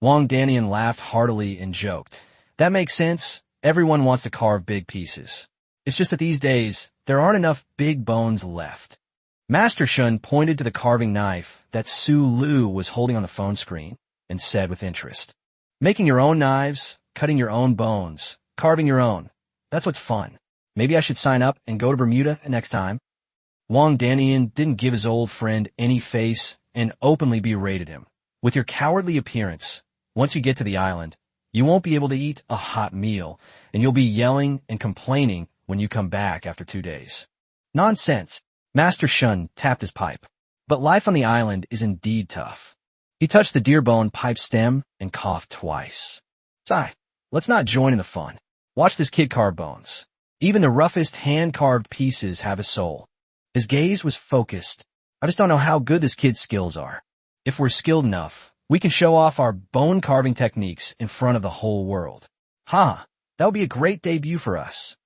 Wang Danian laughed heartily and joked. That makes sense. Everyone wants to carve big pieces. It's just that these days, there aren't enough big bones left. Master Shun pointed to the carving knife that Su Lu was holding on the phone screen and said with interest, "Making your own knives, cutting your own bones, carving your own. That's what's fun. Maybe I should sign up and go to Bermuda next time." Wang Danian didn't give his old friend any face and openly berated him. "With your cowardly appearance, once you get to the island, you won't be able to eat a hot meal, and you'll be yelling and complaining when you come back after 2 days." Nonsense. Master Shun tapped his pipe. But life on the island is indeed tough. He touched the deer bone pipe stem and coughed twice. "Sigh, let's not join in the fun. Watch this kid carve bones. Even the roughest hand-carved pieces have a soul." His gaze was focused. "I just don't know how good this kid's skills are. If we're skilled enough, we can show off our bone carving techniques in front of the whole world. That would be a great debut for us."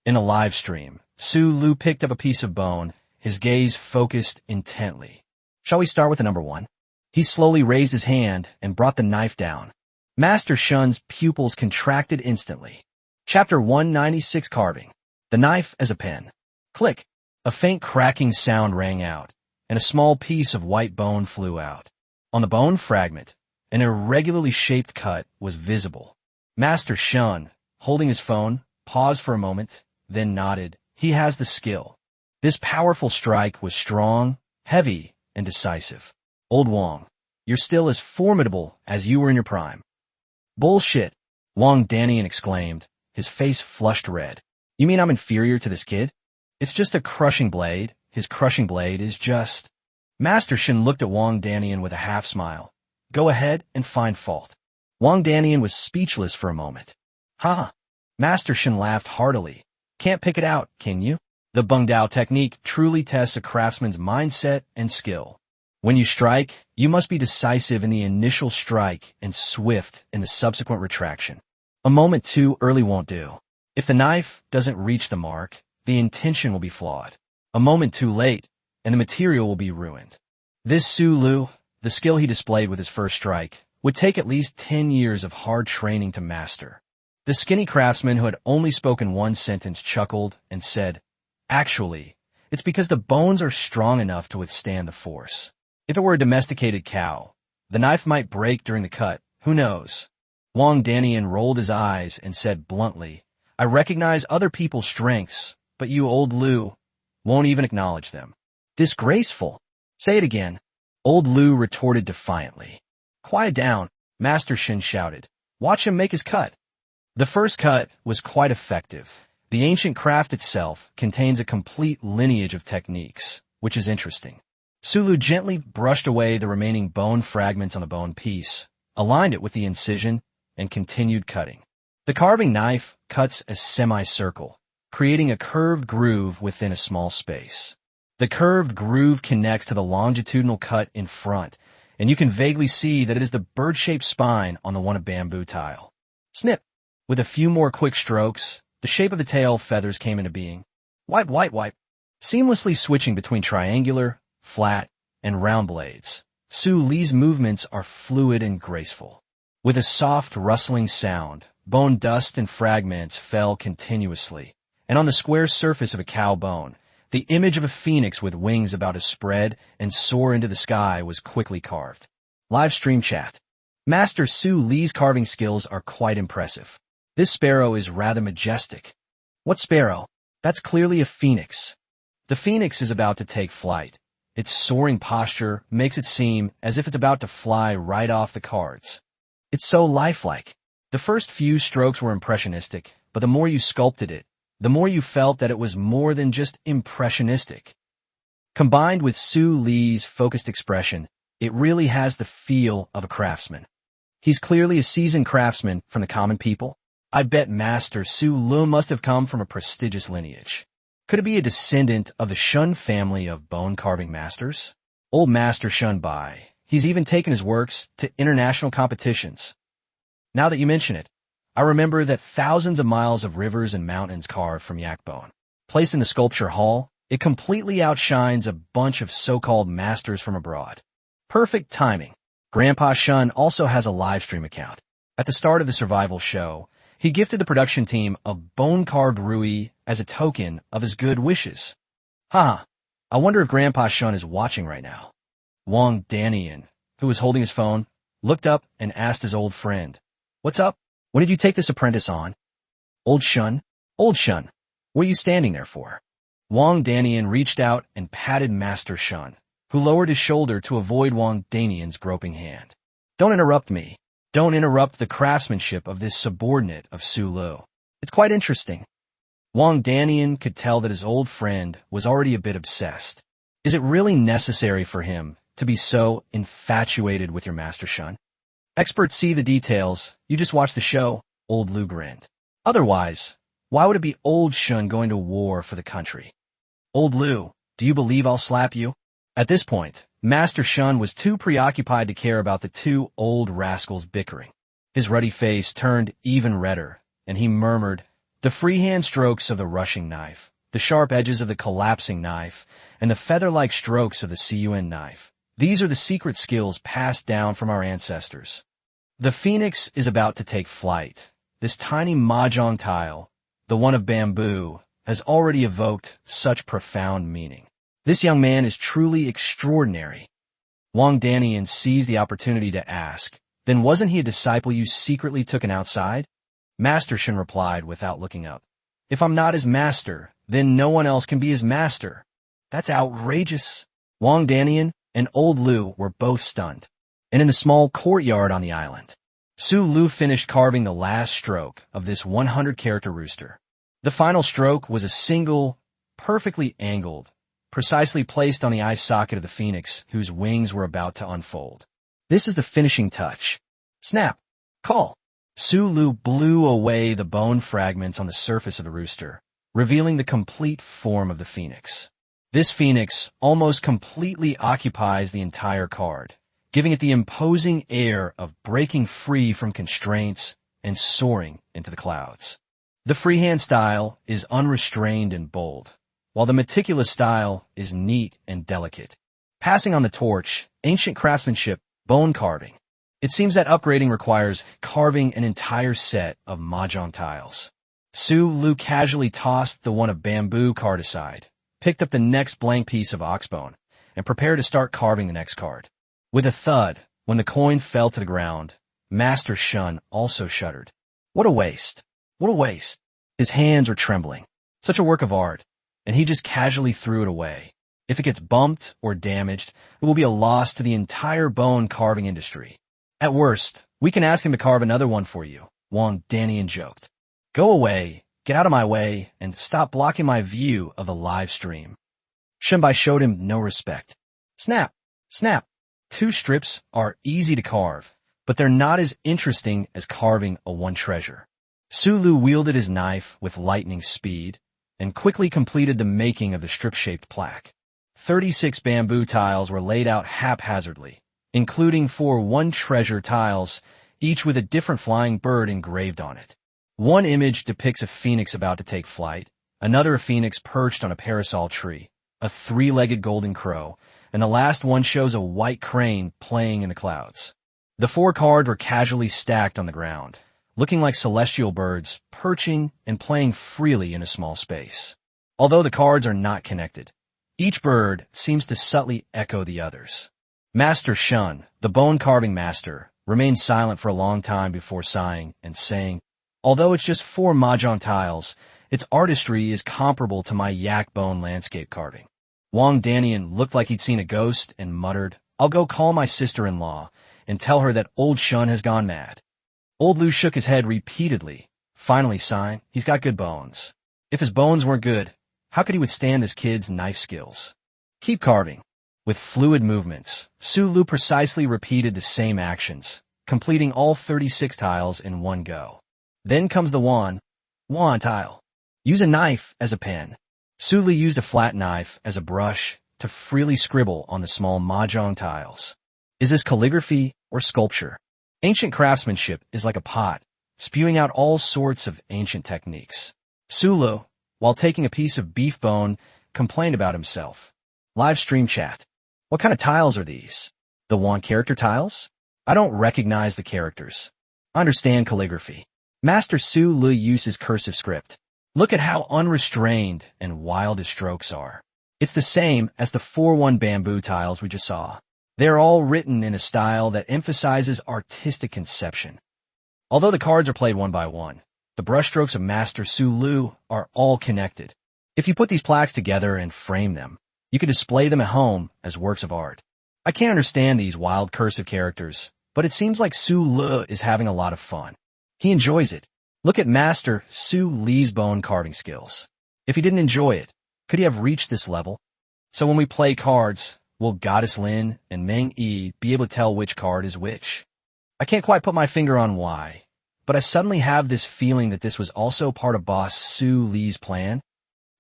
In a live stream, Su Lu picked up a piece of bone, his gaze focused intently. "Shall we start with the number 1? He slowly raised his hand and brought the knife down. Master Shun's pupils contracted instantly. Chapter 196 Carving. The knife as a pen. Click. A faint cracking sound rang out, and a small piece of white bone flew out. On the bone fragment, an irregularly shaped cut was visible. Master Shun, holding his phone, paused for a moment, then nodded. He has the skill. This powerful strike was strong, heavy, and decisive. Old Wong, you're still as formidable as you were in your prime. Bullshit, Wong Danian exclaimed, his face flushed red. You mean I'm inferior to this kid? It's just a crushing blade. His crushing blade is just... Master Shin looked at Wong Danian with a half smile. Go ahead and find fault. Wong Danian was speechless for a moment. Ha! Master Shin laughed heartily. Can't pick it out, can you? The Bung Dao technique truly tests a craftsman's mindset and skill. When you strike, you must be decisive in the initial strike and swift in the subsequent retraction. A moment too early won't do. If the knife doesn't reach the mark, the intention will be flawed. A moment too late, and the material will be ruined. This Su Lu, the skill he displayed with his first strike, would take at least 10 years of hard training to master. The skinny craftsman who had only spoken one sentence chuckled and said, Actually, it's because the bones are strong enough to withstand the force. If it were a domesticated cow, the knife might break during the cut, who knows? Wong Danian rolled his eyes and said bluntly, I recognize other people's strengths, but you, old Lu, won't even acknowledge them. Disgraceful. Say it again. Old Lu retorted defiantly. Quiet down, Master Shin shouted. Watch him make his cut. The first cut was quite effective. The ancient craft itself contains a complete lineage of techniques, which is interesting. Su Lu gently brushed away the remaining bone fragments on the bone piece, aligned it with the incision, and continued cutting. The carving knife cuts a semicircle, creating a curved groove within a small space. The curved groove connects to the longitudinal cut in front, and you can vaguely see that it is the bird-shaped spine on the one of bamboo tile. Snip! With a few more quick strokes, the shape of the tail feathers came into being. Wipe, wipe, wipe. Seamlessly switching between triangular, flat, and round blades, Su Li's movements are fluid and graceful. With a soft, rustling sound, bone dust and fragments fell continuously, and on the square surface of a cow bone, the image of a phoenix with wings about to spread and soar into the sky was quickly carved. Live stream chat. Master Su Li's carving skills are quite impressive. This sparrow is rather majestic. What sparrow? That's clearly a phoenix. The phoenix is about to take flight. Its soaring posture makes it seem as if it's about to fly right off the cards. It's so lifelike. The first few strokes were impressionistic, but the more you sculpted it, the more you felt that it was more than just impressionistic. Combined with Su Li's focused expression, it really has the feel of a craftsman. He's clearly a seasoned craftsman from the common people. I bet Master Su Lu must have come from a prestigious lineage. Could it be a descendant of the Shun family of bone-carving masters? Old Master Shun Bai. He's even taken his works to international competitions. Now that you mention it, I remember that thousands of miles of rivers and mountains carved from yak bone. Placed in the sculpture hall, it completely outshines a bunch of so-called masters from abroad. Perfect timing. Grandpa Shun also has a live stream account. At the start of the survival show, he gifted the production team a bone-carved Rui as a token of his good wishes. I wonder if Grandpa Shun is watching right now. Wong Danian, who was holding his phone, looked up and asked his old friend, What's up? When did you take this apprentice on? Old Shun, what are you standing there for? Wong Danian reached out and patted Master Shun, who lowered his shoulder to avoid Wong Danian's groping hand. Don't interrupt me. Don't interrupt the craftsmanship of this subordinate of Su Lu. It's quite interesting. Wong Danian could tell that his old friend was already a bit obsessed. Is it really necessary for him to be so infatuated with your Master Shun? Experts see the details. You just watch the show, Old Lu grinned. Otherwise, why would it be Old Shun going to war for the country? Old Lu, do you believe I'll slap you? At this point, Master Shun was too preoccupied to care about the two old rascals bickering. His ruddy face turned even redder, and he murmured, The freehand strokes of the rushing knife, the sharp edges of the collapsing knife, and the feather-like strokes of the Cun knife. These are the secret skills passed down from our ancestors. The phoenix is about to take flight. This tiny mahjong tile, the one of bamboo, has already evoked such profound meaning. This young man is truly extraordinary. Wong Danian seized the opportunity to ask, Then wasn't he a disciple you secretly took an outside? Master Shin replied without looking up. If I'm not his master, then no one else can be his master. That's outrageous. Wang Danian and Old Lu were both stunned. And in the small courtyard on the island, Su Lu finished carving the last stroke of this 100-character rooster. The final stroke was a single, perfectly angled, precisely placed on the eye socket of the phoenix whose wings were about to unfold. This is the finishing touch. Snap. Call. Su Lu blew away the bone fragments on the surface of the rooster, revealing the complete form of the phoenix. This phoenix almost completely occupies the entire card, giving it the imposing air of breaking free from constraints and soaring into the clouds. The freehand style is unrestrained and bold, while the meticulous style is neat and delicate. Passing on the torch, ancient craftsmanship, bone carving. It seems that upgrading requires carving an entire set of mahjong tiles. Su Lu casually tossed the one of bamboo card aside, picked up the next blank piece of oxbone, and prepared to start carving the next card. With a thud, when the coin fell to the ground, Master Shun also shuddered. What a waste. What a waste. His hands were trembling. Such a work of art, and he just casually threw it away. If it gets bumped or damaged, it will be a loss to the entire bone carving industry. At worst, we can ask him to carve another one for you, Wang Danian joked. Go away, get out of my way, and stop blocking my view of the live stream. Shenbai showed him no respect. Snap, snap. 2 strips are easy to carve, but they're not as interesting as carving a one treasure. Su Lu wielded his knife with lightning speed and quickly completed the making of the strip-shaped plaque. 36 bamboo tiles were laid out haphazardly, including 4 one-treasure tiles, each with a different flying bird engraved on it. One image depicts a phoenix about to take flight, another a phoenix perched on a parasol tree, a 3-legged golden crow, and the last one shows a white crane playing in the clouds. The 4 cards were casually stacked on the ground, looking like celestial birds perching and playing freely in a small space. Although the cards are not connected, each bird seems to subtly echo the others. Master Shun, the bone-carving master, remained silent for a long time before sighing and saying, although it's just 4 mahjong tiles, its artistry is comparable to my yak bone landscape carving. Wang Danian looked like he'd seen a ghost and muttered, I'll go call my sister-in-law and tell her that old Shun has gone mad. Old Lu shook his head repeatedly, finally sighing, he's got good bones. If his bones weren't good, how could he withstand this kid's knife skills? Keep carving. With fluid movements, Su Lu precisely repeated the same actions, completing all 36 tiles in one go. Then comes the Wan tile. Use a knife as a pen. Su Lu used a flat knife as a brush to freely scribble on the small mahjong tiles. Is this calligraphy or sculpture? Ancient craftsmanship is like a pot, spewing out all sorts of ancient techniques. Su Lu, while taking a piece of beef bone, complained about himself. Live stream chat. What kind of tiles are these? The Wan character tiles? I don't recognize the characters. I understand calligraphy. Master Su Lu uses cursive script. Look at how unrestrained and wild his strokes are. It's the same as the 4-1 bamboo tiles we just saw. They're all written in a style that emphasizes artistic conception. Although the cards are played one by one, the brushstrokes of Master Su Lu are all connected. If you put these plaques together and frame them, you can display them at home as works of art. I can't understand these wild cursive characters, but it seems like Su Lu is having a lot of fun. He enjoys it. Look at Master Su Li's bone carving skills. If he didn't enjoy it, could he have reached this level? So when we play cards, will Goddess Lin and Meng Yi be able to tell which card is which? I can't quite put my finger on why, but I suddenly have this feeling that this was also part of Boss Su Li's plan.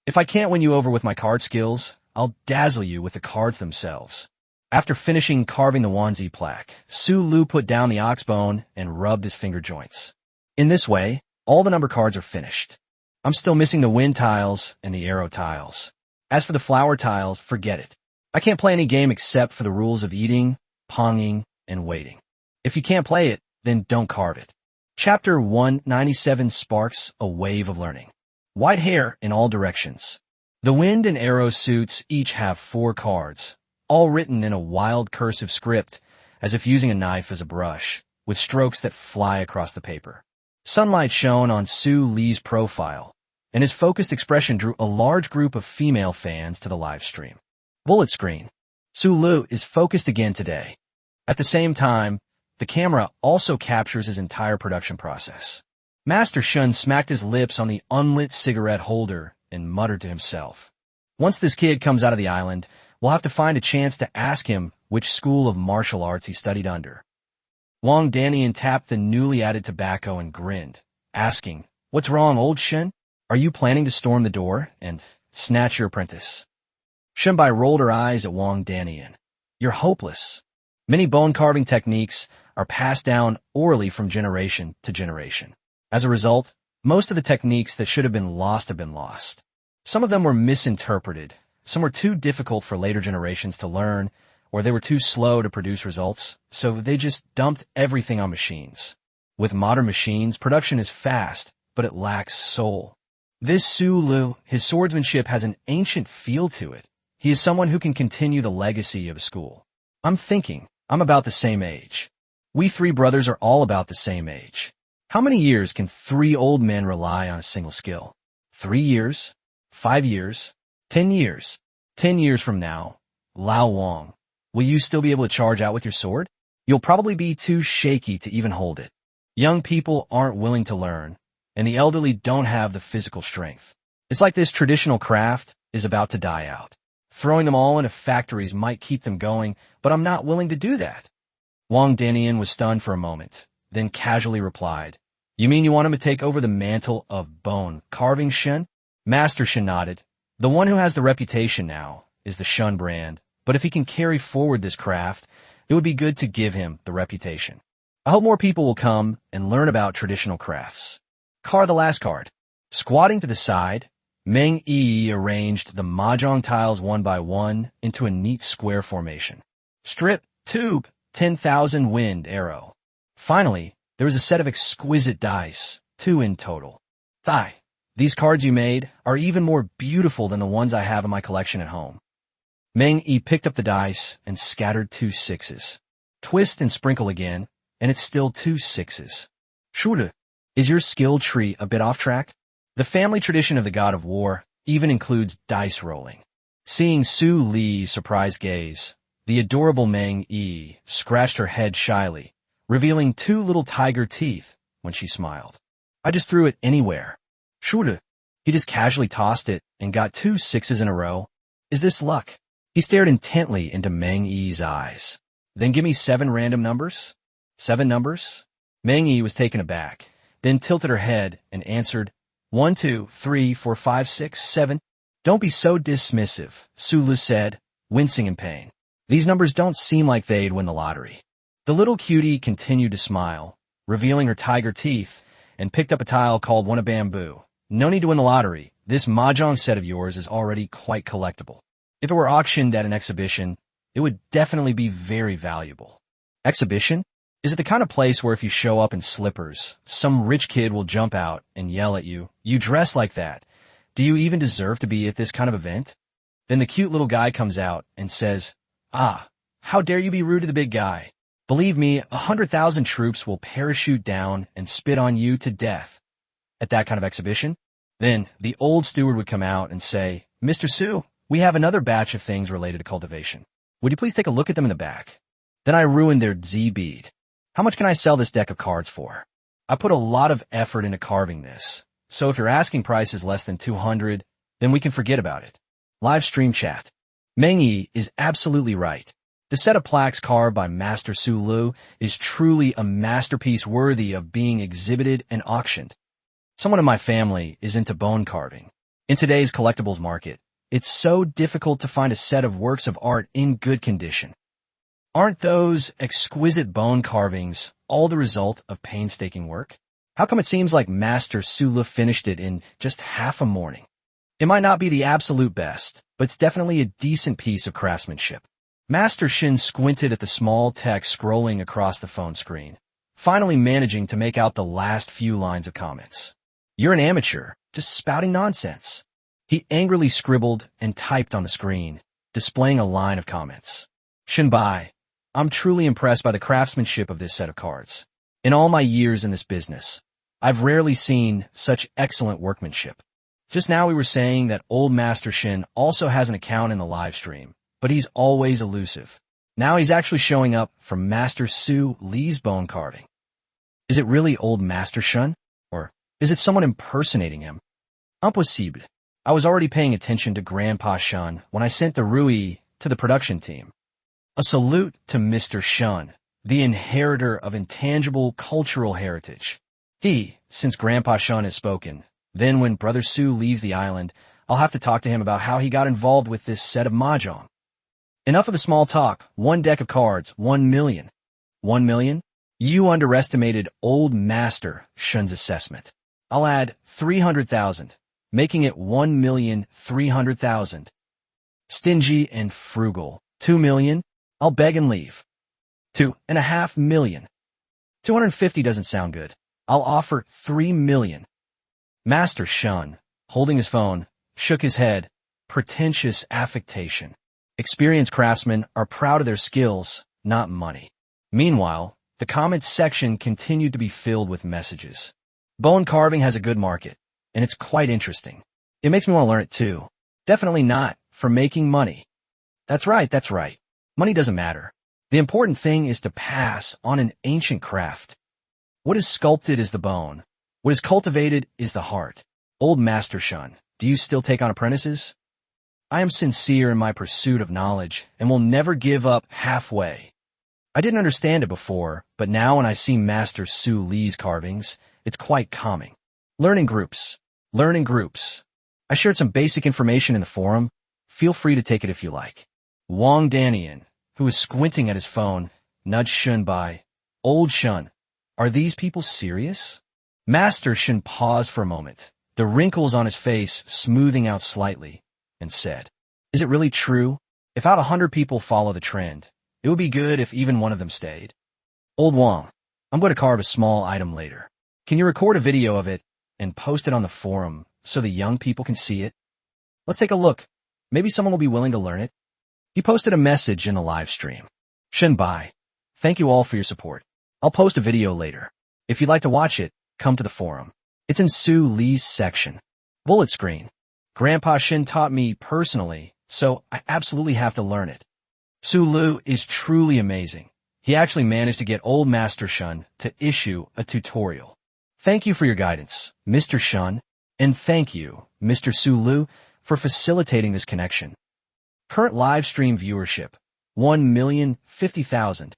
If I can't win you over with my card skills, I'll dazzle you with the cards themselves. After finishing carving the Wanzi plaque, Su Lu put down the ox bone and rubbed his finger joints. In this way, all the number cards are finished. I'm still missing the wind tiles and the arrow tiles. As for the flower tiles, forget it. I can't play any game except for the rules of eating, ponging, and waiting. If you can't play it, then don't carve it. Chapter 197 sparks a wave of learning. White hair in all directions. The wind and arrow suits each have 4 cards, all written in a wild cursive script, as if using a knife as a brush, with strokes that fly across the paper. Sunlight shone on Su Li's profile, and his focused expression drew a large group of female fans to the live stream. Bullet screen. Sulu is focused again today. At the same time, the camera also captures his entire production process. Master Shun smacked his lips on the unlit cigarette holder and muttered to himself. Once this kid comes out of the island, we'll have to find a chance to ask him which school of martial arts he studied under. Wang Danian tapped the newly added tobacco and grinned, asking, "What's wrong, old Shun? Are you planning to storm the door and snatch your apprentice?" Shunbai rolled her eyes at Wang Danian. "You're hopeless. Many bone-carving techniques are passed down orally from generation to generation. As a result, most of the techniques that should have been lost have been lost. Some of them were misinterpreted, some were too difficult for later generations to learn, or they were too slow to produce results, so they just dumped everything on machines. With modern machines, production is fast, but it lacks soul. This Su Lu, his swordsmanship has an ancient feel to it. He is someone who can continue the legacy of a school. I'm about the same age. We three brothers are all about the same age. How many years can 3 old men rely on a single skill? 3 years? 5 years? 10 years? 10 years from now, Lao Wang, will you still be able to charge out with your sword? You'll probably be too shaky to even hold it. Young people aren't willing to learn, and the elderly don't have the physical strength. It's like this traditional craft is about to die out. Throwing them all into factories might keep them going, but I'm not willing to do that." Wang Danian was stunned for a moment, then casually replied, "You mean you want him to take over the mantle of bone carving, Shun?" Master Shun nodded. "The one who has the reputation now is the Shun brand, but if he can carry forward this craft, it would be good to give him the reputation. I hope more people will come and learn about traditional crafts." The last card. Squatting to the side, Meng Yi arranged the mahjong tiles one by one into a neat square formation. Strip, tube, 10,000 wind arrow. Finally, there was a set of exquisite dice, 2 in total. Thigh. These cards you made are even more beautiful than the ones I have in my collection at home. Meng Yi picked up the dice and scattered 2 sixes. Twist and sprinkle again, and it's still 2 sixes. Shude, is your skill tree a bit off track? The family tradition of the god of war even includes dice rolling. Seeing Su Li's surprised gaze, the adorable Meng Yi scratched her head shyly, revealing 2 little tiger teeth when she smiled. "I just threw it anywhere." Shude, he just casually tossed it and got 2 sixes in a row. "Is this luck?" He stared intently into Meng Yi's eyes. "Then give me 7 random numbers." 7 numbers? Meng Yi was taken aback, then tilted her head and answered, 1, 2, 3, 4, 5, 6, 7. "Don't be so dismissive," Sulu said, wincing in pain. "These numbers don't seem like they'd win the lottery." The little cutie continued to smile, revealing her tiger teeth, and picked up a tile called one of bamboo. "No need to win the lottery. This mahjong set of yours is already quite collectible. If it were auctioned at an exhibition, it would definitely be very valuable." Exhibition? Is it the kind of place where if you show up in slippers, some rich kid will jump out and yell at you, "You dress like that. Do you even deserve to be at this kind of event?" Then the cute little guy comes out and says, "Ah, how dare you be rude to the big guy. Believe me, 100,000 troops will parachute down and spit on you to death." At that kind of exhibition, then the old steward would come out and say, "Mr. Su, we have another batch of things related to cultivation. Would you please take a look at them in the back?" Then I ruined their Z bead. "How much can I sell this deck of cards for? I put a lot of effort into carving this, so if your asking price is less than 200, then we can forget about it." Live stream chat. Meng Yi is absolutely right. The set of plaques carved by Master Su Lu is truly a masterpiece worthy of being exhibited and auctioned. Someone in my family is into bone carving. In today's collectibles market, it's so difficult to find a set of works of art in good condition. Aren't those exquisite bone carvings all the result of painstaking work? How come it seems like Master Sula finished it in just half a morning? It might not be the absolute best, but it's definitely a decent piece of craftsmanship. Master Shin squinted at the small text scrolling across the phone screen, finally managing to make out the last few lines of comments. "You're an amateur, just spouting nonsense." He angrily scribbled and typed on the screen, displaying a line of comments. "Shinbai, I'm truly impressed by the craftsmanship of this set of cards. In all my years in this business, I've rarely seen such excellent workmanship. Just now we were saying that old Master Shin also has an account in the live stream, but he's always elusive. Now he's actually showing up for Master Su Lee's bone carving. Is it really old Master Shun? Or is it someone impersonating him? Impossible. I was already paying attention to Grandpa Shun when I sent the Rui to the production team. A salute to Mr. Shun, the inheritor of intangible cultural heritage. Since Grandpa Shun has spoken, then when Brother Su leaves the island, I'll have to talk to him about how he got involved with this set of mahjong. Enough of the small talk. 1 deck of cards, 1 million. 1 million? You underestimated old Master Shun's assessment. I'll add 300,000, making it 1,300,000. Stingy and frugal. 2 million? I'll beg and leave. 2.5 million. 250 doesn't sound good. I'll offer 3 million. Master Shun, holding his phone, shook his head. Pretentious affectation. Experienced craftsmen are proud of their skills, not money. Meanwhile, the comments section continued to be filled with messages. Bone carving has a good market, and it's quite interesting. It makes me want to learn it too. Definitely not for making money. That's right. Money doesn't matter. The important thing is to pass on an ancient craft. What is sculpted is the bone. What is cultivated is the heart. Old Master Shun, do you still take on apprentices? I am sincere in my pursuit of knowledge and will never give up halfway. I didn't understand it before, but now when I see Master Su Lee's carvings, it's quite calming. Learning groups. I shared some basic information in the forum. Feel free to take it if you like. Wang Danian, who was squinting at his phone, nudged Shun by, Old Shun, are these people serious? Master Shun paused for a moment, the wrinkles on his face smoothing out slightly, and said, is it really true? If out 100 people follow the trend, it would be good if even one of them stayed. Old Wang, I'm going to carve a small item later. Can you record a video of it and post it on the forum so the young people can see it? Let's take a look. Maybe someone will be willing to learn it. He posted a message in the live stream. Shin Bai, thank you all for your support. I'll post a video later. If you'd like to watch it, come to the forum. It's in Su Lee's section. Bullet screen. Grandpa Shin taught me personally, so I absolutely have to learn it. Su Lu is truly amazing. He actually managed to get old Master Shun to issue a tutorial. Thank you for your guidance, Mr. Shun, and thank you, Mr. Su Lu, for facilitating this connection. Current live stream viewership, 1,050,000.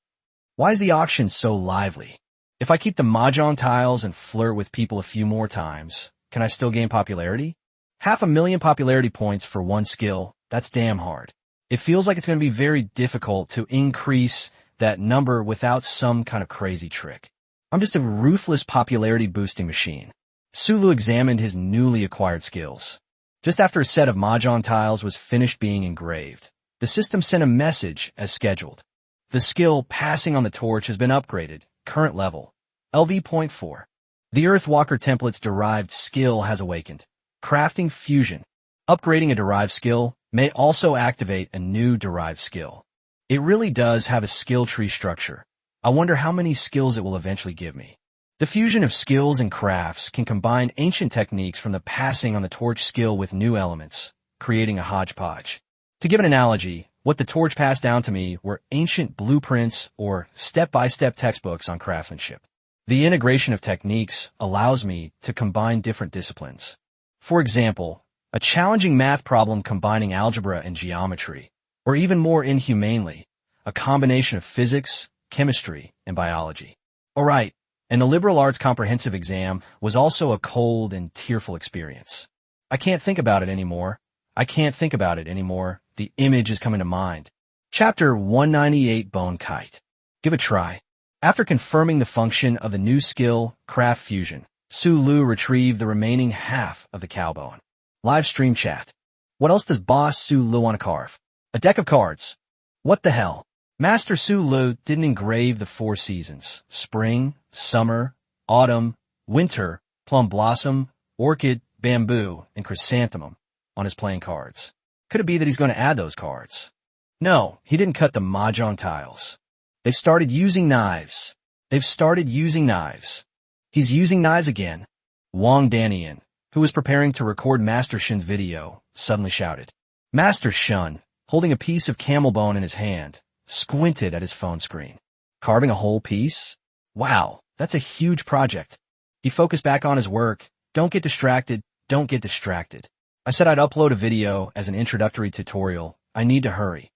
Why is the auction so lively? If I keep the mahjong tiles and flirt with people a few more times, can I still gain popularity? 500,000 popularity points for one skill, that's damn hard. It feels like it's going to be very difficult to increase that number without some kind of crazy trick. I'm just a ruthless popularity boosting machine. Sulu examined his newly acquired skills. Just after a set of mahjong tiles was finished being engraved, the system sent a message as scheduled. The skill passing on the torch has been upgraded, current level, LV.4. The Earthwalker template's derived skill has awakened. Crafting fusion. Upgrading a derived skill may also activate a new derived skill. It really does have a skill tree structure. I wonder how many skills it will eventually give me. The fusion of skills and crafts can combine ancient techniques from the passing on the torch skill with new elements, creating a hodgepodge. To give an analogy, what the torch passed down to me were ancient blueprints or step-by-step textbooks on craftsmanship. The integration of techniques allows me to combine different disciplines. For example, a challenging math problem combining algebra and geometry, or even more inhumanely, a combination of physics, chemistry, and biology. Alright, and the liberal arts comprehensive exam was also a cold and tearful experience. I can't think about it anymore. The image is coming to mind. Chapter 198 Bone Kite. Give a try. After confirming the function of the new skill, Craft Fusion, Su Lu retrieved the remaining half of the cowbone. Live stream chat. What else does Boss Su Lu want to carve? A deck of cards. What the hell? Master Su Lu didn't engrave the 4 seasons. Spring, summer, autumn, winter, plum blossom, orchid, bamboo, and chrysanthemum on his playing cards. Could it be that he's going to add those cards? No, he didn't cut the mahjong tiles. They've started using knives. He's using knives again. Wang Danian, who was preparing to record Master Shun's video, suddenly shouted. Master Shun, holding a piece of camel bone in his hand, squinted at his phone screen. Carving a whole piece? Wow, that's a huge project. He focused back on his work. Don't get distracted, don't get distracted. I said I'd upload a video as an introductory tutorial. I need to hurry.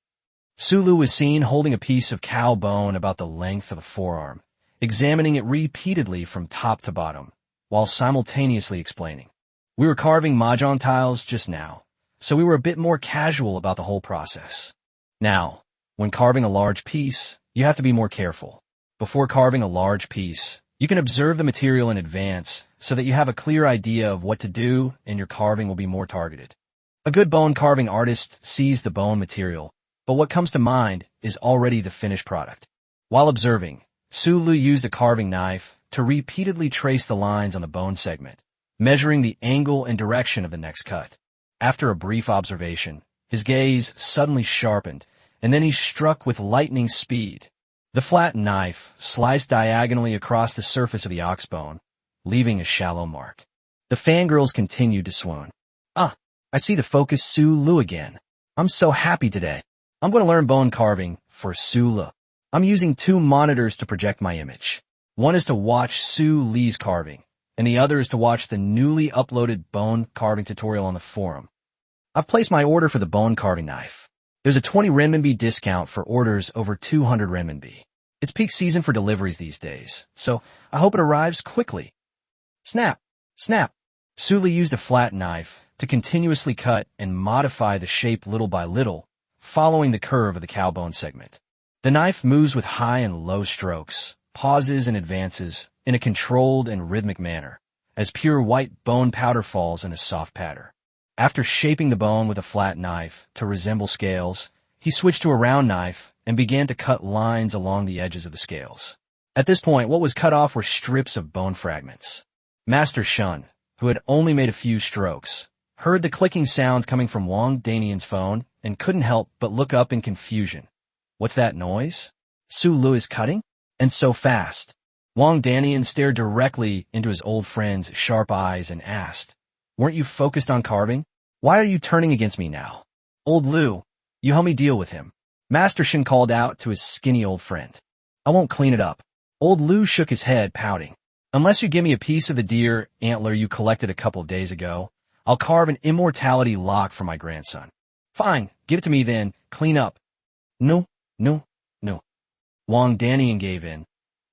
Sulu was seen holding a piece of cow bone about the length of a forearm, examining it repeatedly from top to bottom, while simultaneously explaining. We were carving mahjong tiles just now, so we were a bit more casual about the whole process. Now, when carving a large piece, you have to be more careful. Before carving a large piece, you can observe the material in advance so that you have a clear idea of what to do and your carving will be more targeted. A good bone carving artist sees the bone material, but what comes to mind is already the finished product. While observing, Sulu used a carving knife to repeatedly trace the lines on the bone segment, measuring the angle and direction of the next cut. After a brief observation, his gaze suddenly sharpened, and then he struck with lightning speed. The flat knife sliced diagonally across the surface of the ox bone, leaving a shallow mark. The fangirls continued to swoon. Ah, I see the focus Sulu again. I'm so happy today. I'm going to learn bone carving for Sulu. I'm using 2 monitors to project my image. One is to watch Su Lee's carving, and the other is to watch the newly uploaded bone carving tutorial on the forum. I've placed my order for the bone carving knife. There's a 20 renminbi discount for orders over 200 renminbi. It's peak season for deliveries these days, so I hope it arrives quickly. Snap! Snap! Su Lee used a flat knife to continuously cut and modify the shape little by little, following the curve of the cow bone segment. The knife moves with high and low strokes, pauses and advances in a controlled and rhythmic manner, as pure white bone powder falls in a soft patter. After shaping the bone with a flat knife to resemble scales, he switched to a round knife and began to cut lines along the edges of the scales. At this point, what was cut off were strips of bone fragments. Master Shun, who had only made a few strokes, heard the clicking sounds coming from Wang Danian's phone and couldn't help but look up in confusion. What's that noise? Sulu is cutting? And so fast. Wang Danian stared directly into his old friend's sharp eyes and asked, Weren't you focused on carving? Why are you turning against me now? Old Lu, you help me deal with him. Master Shin called out to his skinny old friend. I won't clean it up. Old Lu shook his head, pouting. Unless you give me a piece of the deer antler you collected a couple of days ago, I'll carve an immortality lock for my grandson. Fine, give it to me then. Clean up. No. Wang Danian gave in.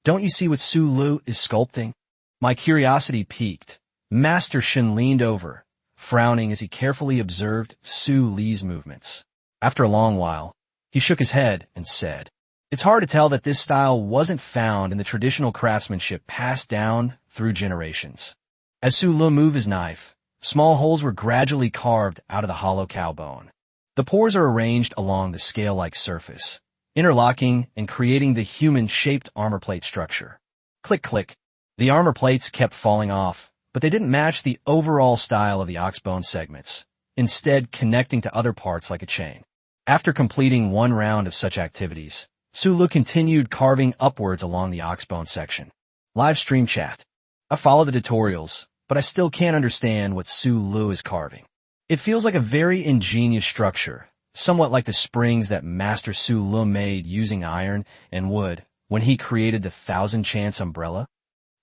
Don't you see what Su Lu is sculpting? My curiosity piqued. Master Shin leaned over, frowning as he carefully observed Su Lee's movements. After a long while, he shook his head and said, It's hard to tell that this style wasn't found in the traditional craftsmanship passed down through generations. As Su Lu moved his knife, small holes were gradually carved out of the hollow cow bone. The pores are arranged along the scale-like surface, interlocking and creating the human-shaped armor plate structure. Click, click. The armor plates kept falling off, but they didn't match the overall style of the ox bone segments, instead connecting to other parts like a chain. After completing one round of such activities, Sulu continued carving upwards along the ox bone section. Live stream chat. I follow the tutorials, but I still can't understand what Sulu is carving. It feels like a very ingenious structure, somewhat like the springs that Master Su Lu made using iron and wood when he created the Thousand Chance umbrella.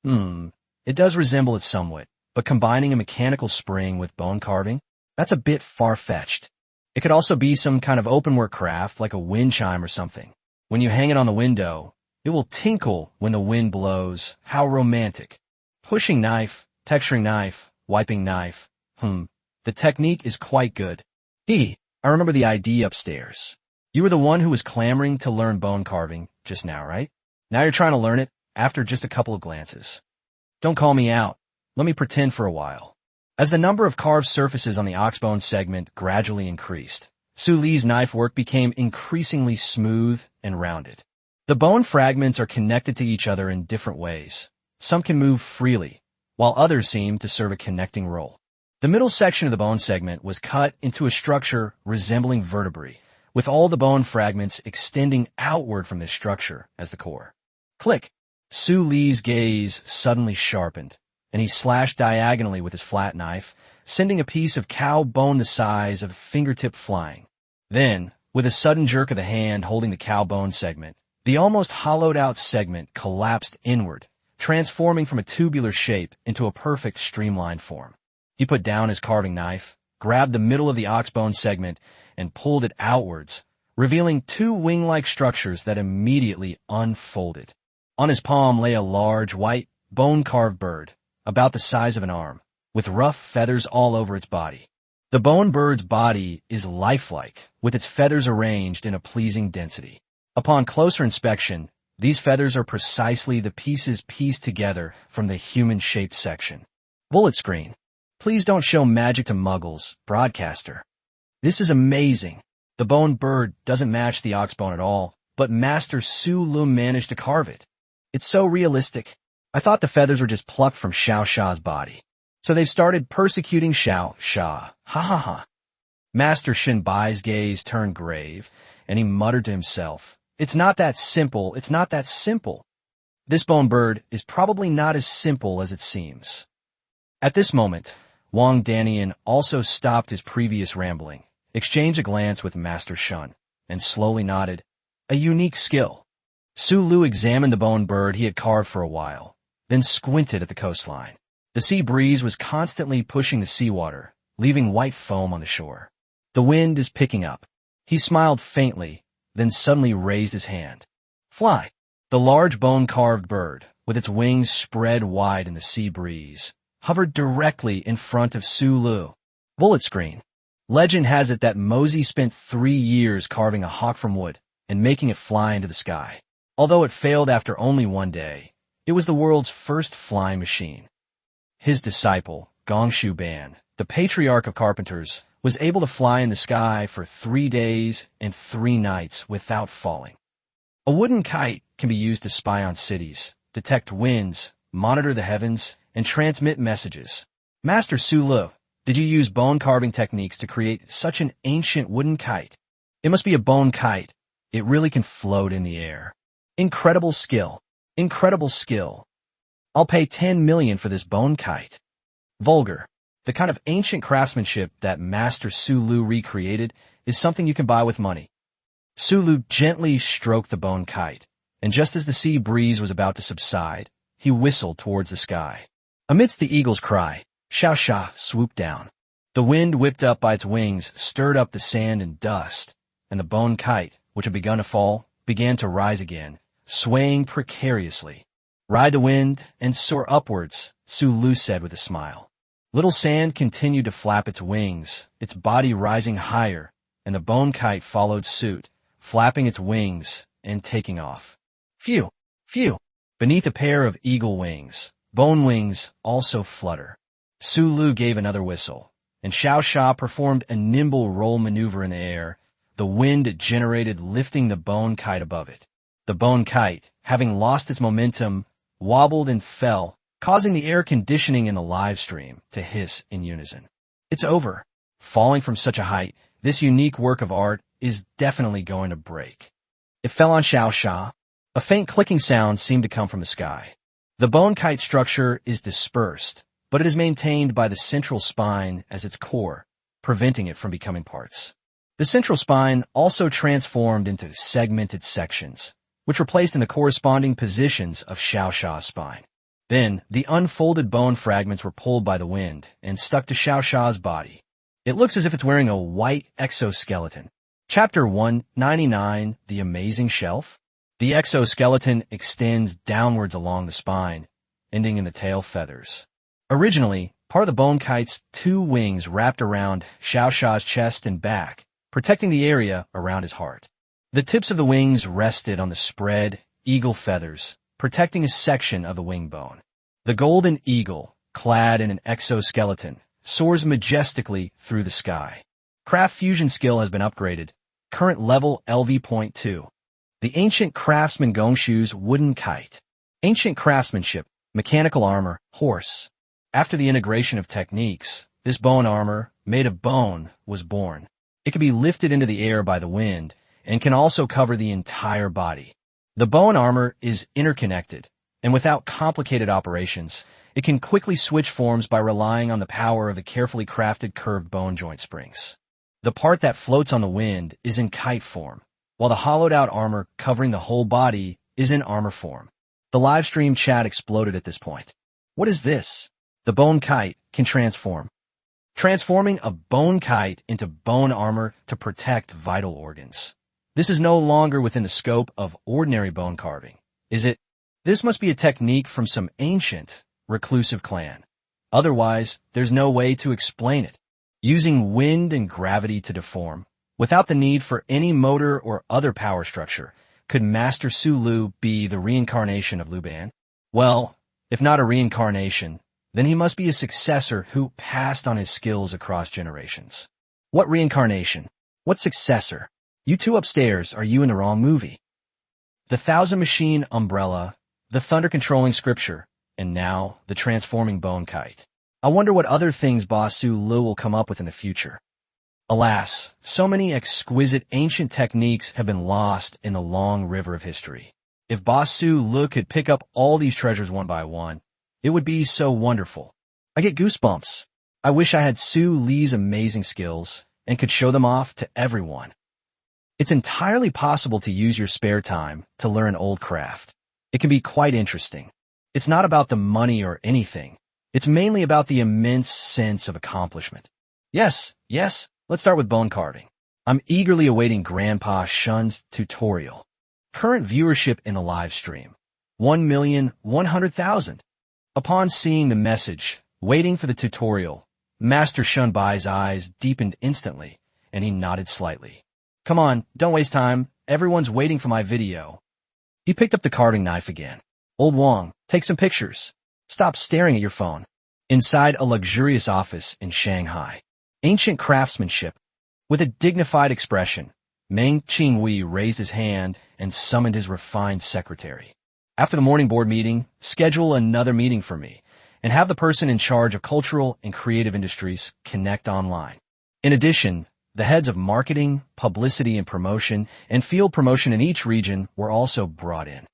It does resemble it somewhat, but combining a mechanical spring with bone carving, that's a bit far-fetched. It could also be some kind of openwork craft like a wind chime or something. When you hang it on the window, it will tinkle when the wind blows. How romantic. Pushing knife, texturing knife, wiping knife. The technique is quite good. I remember the ID upstairs. You were the one who was clamoring to learn bone carving just now, right? Now you're trying to learn it after just a couple of glances. Don't call me out. Let me pretend for a while. As the number of carved surfaces on the oxbone segment gradually increased, Su Lee's knife work became increasingly smooth and rounded. The bone fragments are connected to each other in different ways. Some can move freely, while others seem to serve a connecting role. The middle section of the bone segment was cut into a structure resembling vertebrae, with all the bone fragments extending outward from this structure as the core. Click! Su Lee's gaze suddenly sharpened, and he slashed diagonally with his flat knife, sending a piece of cow bone the size of a fingertip flying. Then, with a sudden jerk of the hand holding the cow bone segment, the almost hollowed-out segment collapsed inward, transforming from a tubular shape into a perfect streamlined form. He put down his carving knife, grabbed the middle of the ox bone segment, and pulled it outwards, revealing two wing-like structures that immediately unfolded. On his palm lay a large, white, bone-carved bird, about the size of an arm, with rough feathers all over its body. The bone bird's body is lifelike, with its feathers arranged in a pleasing density. Upon closer inspection, these feathers are precisely the pieces pieced together from the human-shaped section. Bullet screen. Please don't show magic to muggles, broadcaster. This is amazing. The bone bird doesn't match the ox bone at all, but Master Su Lu managed to carve it. It's so realistic. I thought the feathers were just plucked from Xiao Sha's body. So they've started persecuting Xiao Sha. Ha ha ha. Master Shin Bai's gaze turned grave, and he muttered to himself, It's not that simple. It's not that simple. This bone bird is probably not as simple as it seems. At this moment, Wang Danian also stopped his previous rambling, exchanged a glance with Master Shun, and slowly nodded. A unique skill. Su Lu examined the bone bird he had carved for a while, then squinted at the coastline. The sea breeze was constantly pushing the seawater, leaving white foam on the shore. The wind is picking up. He smiled faintly, then suddenly raised his hand. Fly. The large bone-carved bird, with its wings spread wide in the sea breeze, hovered directly in front of Su Lu. Bullet screen. Legend has it that Mosey spent 3 years carving a hawk from wood and making it fly into the sky. Although it failed after only 1 day, it was the world's first flying machine. His disciple, Gongshu Ban, the patriarch of carpenters, was able to fly in the sky for 3 days and 3 nights without falling. A wooden kite can be used to spy on cities, detect winds, monitor the heavens, and transmit messages. Master Su Lu, did you use bone carving techniques to create such an ancient wooden kite? It must be a bone kite. It really can float in the air. Incredible skill. Incredible skill. I'll pay 10 million for this bone kite. Vulgar. The kind of ancient craftsmanship that Master Su Lu recreated is something you can buy with money. Su Lu gently stroked the bone kite, and just as the sea breeze was about to subside, he whistled towards the sky. Amidst the eagle's cry, Xiao Sha swooped down. The wind whipped up by its wings stirred up the sand and dust, and the bone kite, which had begun to fall, began to rise again, swaying precariously. Ride the wind and soar upwards, Su Lu said with a smile. Little sand continued to flap its wings, its body rising higher, and the bone kite followed suit, flapping its wings and taking off. Phew! Phew! Beneath a pair of eagle wings, bone wings also flutter. Su Lu gave another whistle, and Xiao Sha performed a nimble roll maneuver in the air, the wind it generated lifting the bone kite above it. The bone kite, having lost its momentum, wobbled and fell, causing the air conditioning in the live stream to hiss in unison. It's over. Falling from such a height, this unique work of art is definitely going to break. It fell on Xiao Sha. A faint clicking sound seemed to come from the sky. The bone kite structure is dispersed, but it is maintained by the central spine as its core, preventing it from becoming parts. The central spine also transformed into segmented sections, which were placed in the corresponding positions of Xiao Sha's spine. Then, the unfolded bone fragments were pulled by the wind and stuck to Xiao Sha's body. It looks as if it's wearing a white exoskeleton. Chapter 199, The Amazing Shelf. The exoskeleton extends downwards along the spine, ending in the tail feathers. Originally, part of the bone kite's 2 wings wrapped around Xiao Sha's chest and back, protecting the area around his heart. The tips of the wings rested on the spread eagle feathers, protecting a section of the wing bone. The golden eagle, clad in an exoskeleton, soars majestically through the sky. Craft fusion skill has been upgraded. Current level LV.2. The ancient craftsman Gongshu's wooden kite. Ancient craftsmanship, mechanical armor, horse. After the integration of techniques, this bone armor, made of bone, was born. It can be lifted into the air by the wind and can also cover the entire body. The bone armor is interconnected, And without complicated operations, it can quickly switch forms by relying on the power of the carefully crafted curved bone joint springs. The part that floats on the wind is in kite form, while the hollowed-out armor covering the whole body is in armor form. The live stream chat exploded at this point. What is this? The bone kite can transform. Transforming a bone kite into bone armor to protect vital organs. This is no longer within the scope of ordinary bone carving, is it? This must be a technique from some ancient, reclusive clan. Otherwise, there's no way to explain it. Using wind and gravity to deform, without the need for any motor or other power structure, could Master Su Lu be the reincarnation of Lu Ban? Well, if not a reincarnation, then he must be a successor who passed on his skills across generations. What reincarnation? What successor? You two upstairs, are you in the wrong movie? The Thousand Machine umbrella, the thunder-controlling scripture, and now the transforming bone kite. I wonder what other things Boss Su Lu will come up with in the future. Alas, so many exquisite ancient techniques have been lost in the long river of history. If Boss Su Lu could pick up all these treasures one by one, it would be so wonderful. I get goosebumps. I wish I had Su Li's amazing skills and could show them off to everyone. It's entirely possible to use your spare time to learn old craft. It can be quite interesting. It's not about the money or anything. It's mainly about the immense sense of accomplishment. Yes, let's start with bone carving. I'm eagerly awaiting Grandpa Shun's tutorial. Current viewership in the live stream, 1,100,000. Upon seeing the message, waiting for the tutorial, Master Shun Bai's eyes deepened instantly, and he nodded slightly. Come on, don't waste time. Everyone's waiting for my video. He picked up the carving knife again. Old Wong, take some pictures. Stop staring at your phone. Inside a luxurious office in Shanghai. Ancient craftsmanship. With a dignified expression, Meng Qingwei raised his hand and summoned his refined secretary. After the morning board meeting, schedule another meeting for me, and have the person in charge of cultural and creative industries connect online. In addition, the heads of marketing, publicity and promotion, and field promotion in each region were also brought in.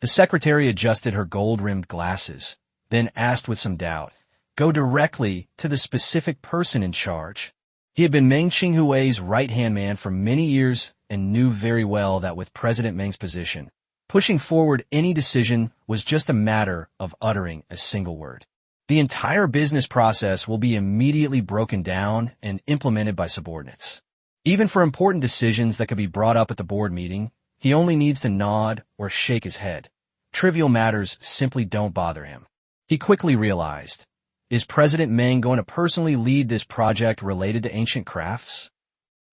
The secretary adjusted her gold-rimmed glasses, then asked with some doubt, go directly to the specific person in charge. He had been Meng Qinghui's right-hand man for many years and knew very well that with President Meng's position, pushing forward any decision was just a matter of uttering a single word. The entire business process will be immediately broken down and implemented by subordinates. Even for important decisions that could be brought up at the board meeting, he only needs to nod or shake his head. Trivial matters simply don't bother him. He quickly realized, is President Meng going to personally lead this project related to ancient crafts?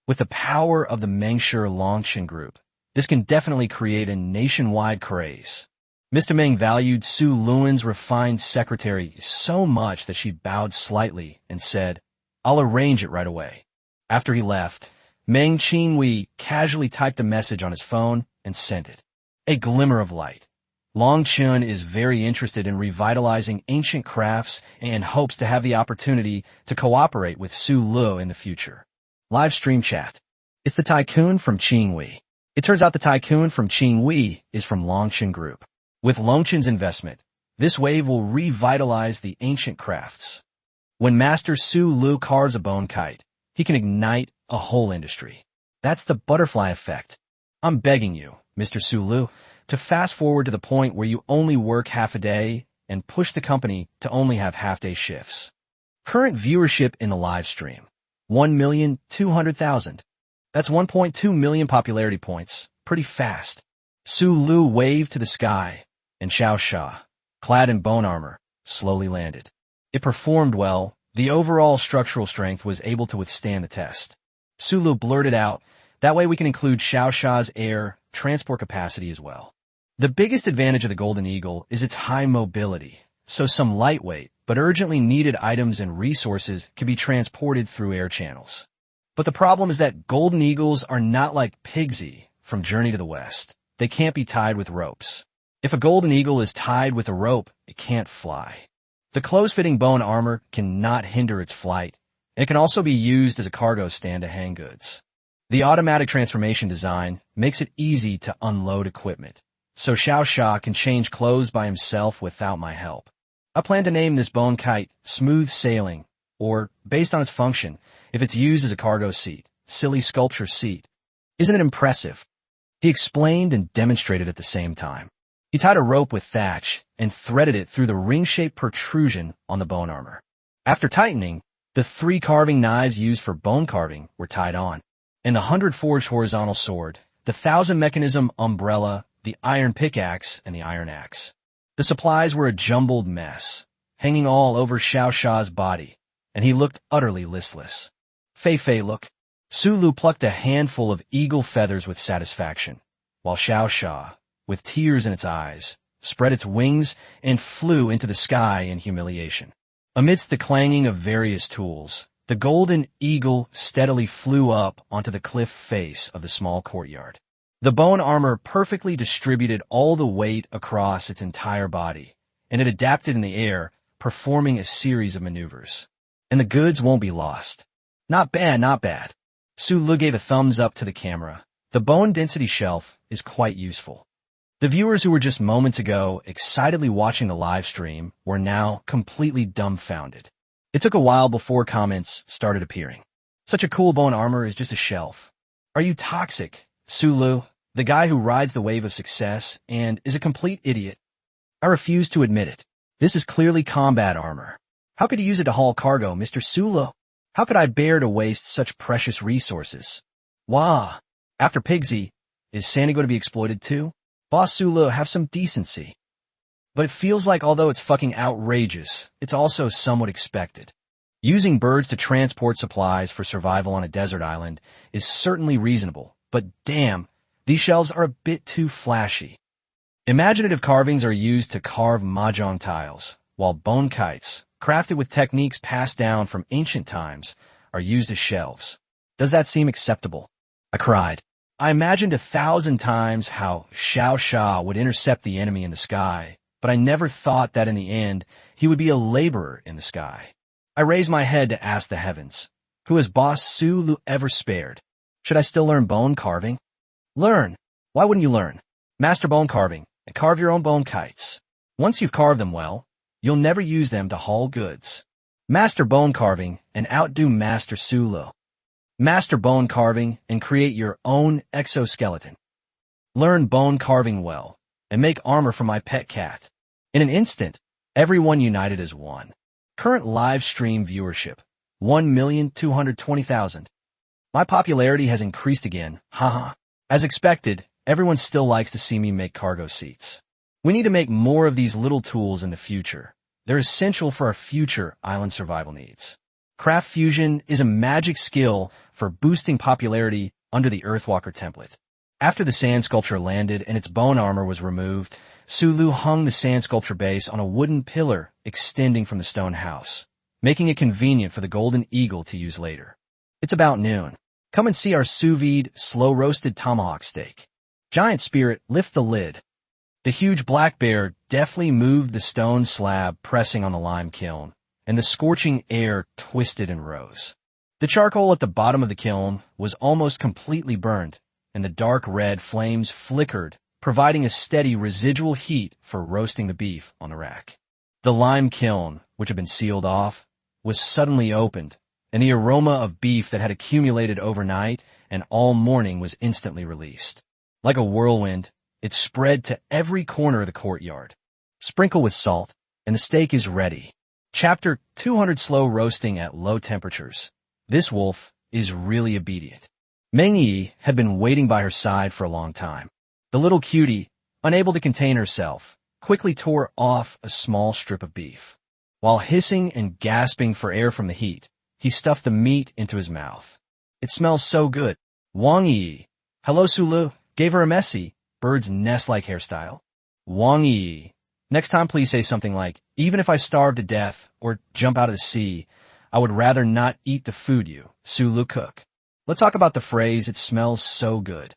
With the power of the Mengshi Longchen Group, this can definitely create a nationwide craze. Mr. Meng valued Su Luan's refined secretary so much that she bowed slightly and said, I'll arrange it right away. After he left, Meng Qingwei casually typed a message on his phone and sent it. A glimmer of light. Long Chun is very interested in revitalizing ancient crafts and hopes to have the opportunity to cooperate with Su Lu in the future. Live stream chat. It's the tycoon from Qingwei. It turns out the tycoon from Qingwei is from Longchen Group. With Longchen's investment, this wave will revitalize the ancient crafts. When Master Su Lu carves a bone kite, he can ignite a whole industry. That's the butterfly effect. I'm begging you, Mr. Su Lu, to fast forward to the point where you only work half a day and push the company to only have half-day shifts. Current viewership in the live stream, 1,200,000. That's 1.2 million popularity points, pretty fast. Su Lu waved to the sky, and Xiao Sha, clad in bone armor, slowly landed. It performed well. The overall structural strength was able to withstand the test. Su Lu blurted out, that way we can include Xiao Sha's air transport capacity as well. The biggest advantage of the Golden Eagle is its high mobility, so some lightweight but urgently needed items and resources can be transported through air channels. But the problem is that Golden Eagles are not like Pigsy from Journey to the West. They can't be tied with ropes. If a Golden Eagle is tied with a rope, it can't fly. The close-fitting bone armor cannot hinder its flight, and it can also be used as a cargo stand to hang goods. The automatic transformation design makes it easy to unload equipment, so Xiao Sha can change clothes by himself without my help. I plan to name this bone kite Smooth Sailing, or, based on its function, if it's used as a cargo seat, Silly Sculpture Seat. Isn't it impressive? He explained and demonstrated at the same time. He tied a rope with thatch and threaded it through the ring-shaped protrusion on the bone armor. After tightening, the 3 carving knives used for bone carving were tied on, and the 100-forged horizontal sword, the 1,000-mechanism umbrella, the iron pickaxe, and the iron axe. The supplies were a jumbled mess, hanging all over Xiao Sha's body, and he looked utterly listless. Fei, look. Sulu plucked a handful of eagle feathers with satisfaction, while Xiao Sha, with tears in its eyes, spread its wings and flew into the sky in humiliation. Amidst the clanging of various tools, the golden eagle steadily flew up onto the cliff face of the small courtyard. The bone armor perfectly distributed all the weight across its entire body, and it adapted in the air, performing a series of maneuvers. And the goods won't be lost. Not bad, not bad. Sulu gave a thumbs up to the camera. The bone density shelf is quite useful. The viewers who were just moments ago excitedly watching the live stream were now completely dumbfounded. It took a while before comments started appearing. Such a cool bone armor is just a shelf. Are you toxic, Sulu, the guy who rides the wave of success and is a complete idiot? I refuse to admit it. This is clearly combat armor. How could you use it to haul cargo, Mr. Sulu? How could I bear to waste such precious resources? Wah! After Pigsy, is Sandy going to be exploited too? Boss Sulu, have some decency. But it feels like although it's fucking outrageous, it's also somewhat expected. Using birds to transport supplies for survival on a desert island is certainly reasonable, but damn, these shelves are a bit too flashy. Imaginative carvings are used to carve mahjong tiles, while bone kites, crafted with techniques passed down from ancient times, are used as shelves. Does that seem acceptable? I cried. I imagined 1,000 times how Xiao Sha would intercept the enemy in the sky, but I never thought that in the end he would be a laborer in the sky. I raised my head to ask the heavens, who has Boss Sulu ever spared? Should I still learn bone carving? Learn. Why wouldn't you learn? Master bone carving and carve your own bone kites. Once you've carved them well, you'll never use them to haul goods. Master bone carving and outdo Master Sulu. Master bone carving and create your own exoskeleton. Learn bone carving well and make armor for my pet cat. In an instant, everyone united as one. Current live stream viewership, 1,220,000. My popularity has increased again, haha. As expected, everyone still likes to see me make cargo seats. We need to make more of these little tools in the future. They're essential for our future island survival needs. Craft Fusion is a magic skill for boosting popularity under the Earthwalker template. After the sand sculpture landed and its bone armor was removed, Sulu hung the sand sculpture base on a wooden pillar extending from the stone house, making it convenient for the golden eagle to use later. It's about noon. Come and see our sous vide, slow-roasted tomahawk steak. Giant Spirit, lift the lid. The huge black bear deftly moved the stone slab pressing on the lime kiln, and the scorching air twisted and rose. The charcoal at the bottom of the kiln was almost completely burned, and the dark red flames flickered, providing a steady residual heat for roasting the beef on the rack. The lime kiln, which had been sealed off, was suddenly opened, and the aroma of beef that had accumulated overnight and all morning was instantly released. Like a whirlwind, it spread to every corner of the courtyard. Sprinkle with salt, and the steak is ready. Chapter 200 Slow Roasting at Low Temperatures. This wolf is really obedient. Meng Yi had been waiting by her side for a long time. The little cutie, unable to contain herself, quickly tore off a small strip of beef. While hissing and gasping for air from the heat, he stuffed the meat into his mouth. It smells so good. Wang Yi, hello Sulu, gave her a messy, bird's nest-like hairstyle. Wang Yi, next time please say something like, even if I starve to death or jump out of the sea, I would rather not eat the food you, Sulu, cook. Let's talk about the phrase, it smells so good.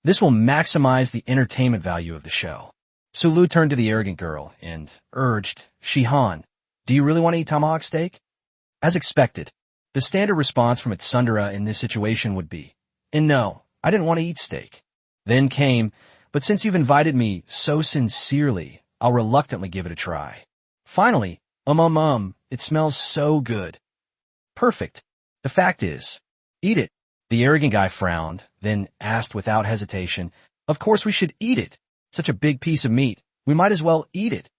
This will maximize the entertainment value of the show. Sulu turned to the arrogant girl and urged, Shihan, do you really want to eat tomahawk steak? As expected, the standard response from its Sundara in this situation would be, and no, I didn't want to eat steak. Then came, but since you've invited me so sincerely, I'll reluctantly give it a try. Finally, it smells so good. Perfect. The fact is, eat it. The arrogant guy frowned, then asked without hesitation, Of course we should eat it. Such a big piece of meat. We might as well eat it.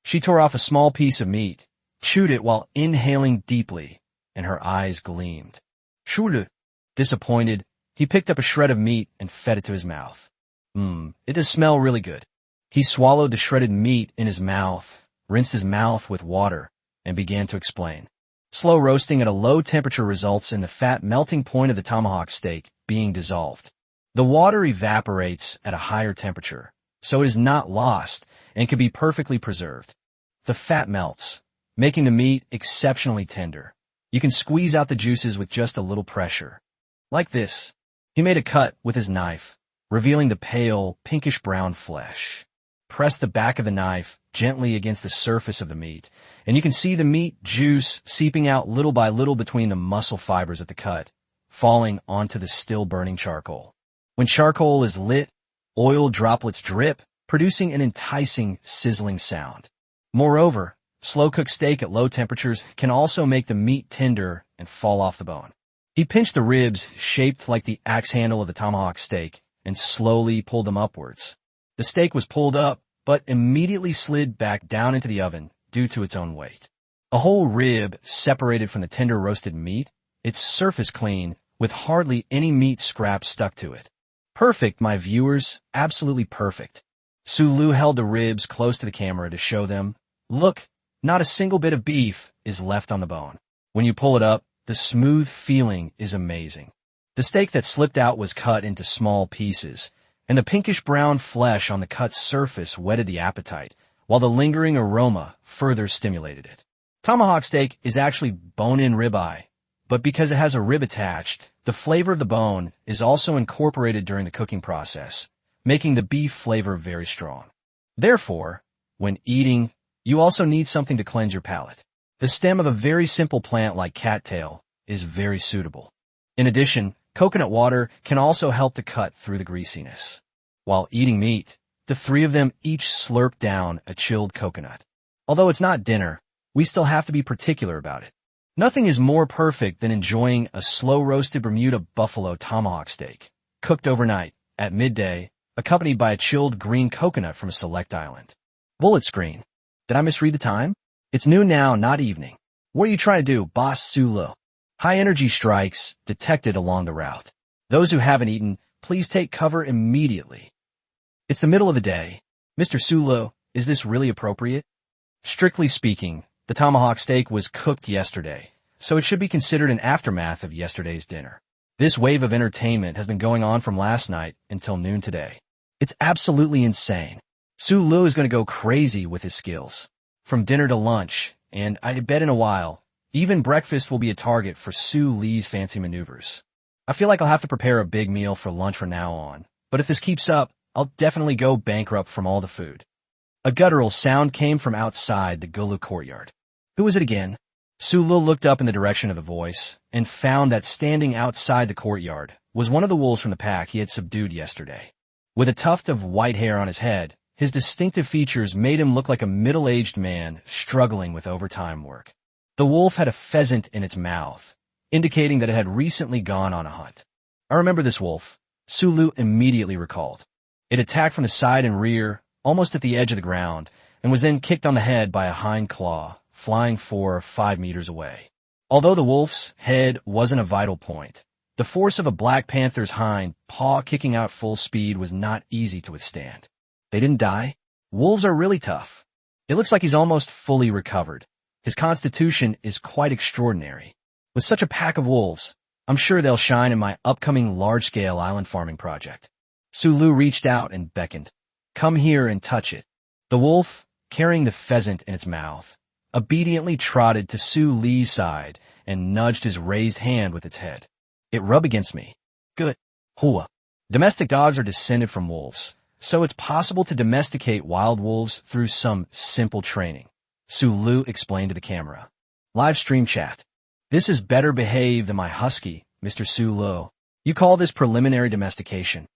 She tore off a small piece of meat, chewed it while inhaling deeply, and her eyes gleamed. Shuru. Disappointed, he picked up a shred of meat and fed it to his mouth. It does smell really good. He swallowed the shredded meat in his mouth, rinsed his mouth with water, and began to explain. Slow roasting at a low temperature results in the fat melting point of the tomahawk steak being dissolved. The water evaporates at a higher temperature, so it is not lost and can be perfectly preserved. The fat melts, making the meat exceptionally tender. You can squeeze out the juices with just a little pressure. Like this. He made a cut with his knife, revealing the pale, pinkish-brown flesh. Press the back of the knife gently against the surface of the meat, and you can see the meat juice seeping out little by little between the muscle fibers at the cut, falling onto the still-burning charcoal. When charcoal is lit, oil droplets drip, producing an enticing, sizzling sound. Moreover, slow-cooked steak at low temperatures can also make the meat tender and fall off the bone. He pinched the ribs shaped like the axe handle of the tomahawk steak and slowly pulled them upwards. The steak was pulled up, but immediately slid back down into the oven due to its own weight. A whole rib separated from the tender roasted meat, its surface clean, with hardly any meat scraps stuck to it. Perfect, my viewers, absolutely perfect. Sulu held the ribs close to the camera to show them, look, not a single bit of beef is left on the bone. When you pull it up, the smooth feeling is amazing. The steak that slipped out was cut into small pieces, and the pinkish-brown flesh on the cut's surface whetted the appetite, while the lingering aroma further stimulated it. Tomahawk steak is actually bone-in ribeye, but because it has a rib attached, the flavor of the bone is also incorporated during the cooking process, making the beef flavor very strong. Therefore, when eating, you also need something to cleanse your palate. The stem of a very simple plant like cattail is very suitable. In addition, coconut water can also help to cut through the greasiness. While eating meat, the three of them each slurped down a chilled coconut. Although it's not dinner, we still have to be particular about it. Nothing is more perfect than enjoying a slow-roasted Bermuda buffalo tomahawk steak, cooked overnight, at midday, accompanied by a chilled green coconut from a select island. Bullet screen. Did I misread the time? It's noon now, not evening. What are you trying to do, Boss Sulu? High energy strikes detected along the route. Those who haven't eaten, please take cover immediately. It's the middle of the day. Mr. Sulu, is this really appropriate? Strictly speaking, the tomahawk steak was cooked yesterday, so it should be considered an aftermath of yesterday's dinner. This wave of entertainment has been going on from last night until noon today. It's absolutely insane. Sulu is going to go crazy with his skills. From dinner to lunch, and I bet in a while, even breakfast will be a target for Su Lee's fancy maneuvers. I feel like I'll have to prepare a big meal for lunch from now on, but if this keeps up, I'll definitely go bankrupt from all the food. A guttural sound came from outside the Gulu courtyard. Who was it again? Sulu looked up in the direction of the voice and found that standing outside the courtyard was one of the wolves from the pack he had subdued yesterday. With a tuft of white hair on his head, his distinctive features made him look like a middle-aged man struggling with overtime work. The wolf had a pheasant in its mouth, indicating that it had recently gone on a hunt. I remember this wolf, Sulu immediately recalled. It attacked from the side and rear, almost at the edge of the ground, and was then kicked on the head by a hind claw, flying 4 or 5 meters away. Although the wolf's head wasn't a vital point, the force of a black panther's hind paw kicking out full speed was not easy to withstand. They didn't die? Wolves are really tough. It looks like he's almost fully recovered. His constitution is quite extraordinary. With such a pack of wolves, I'm sure they'll shine in my upcoming large-scale island farming project. Sulu reached out and beckoned. Come here and touch it. The wolf, carrying the pheasant in its mouth, obediently trotted to Su Lee's side and nudged his raised hand with its head. It rubbed against me. Good. Hua. Domestic dogs are descended from wolves, so it's possible to domesticate wild wolves through some simple training. Sulu explained to the camera. Live stream chat. This is better behaved than my husky, Mr. Sulu. You call this preliminary domestication.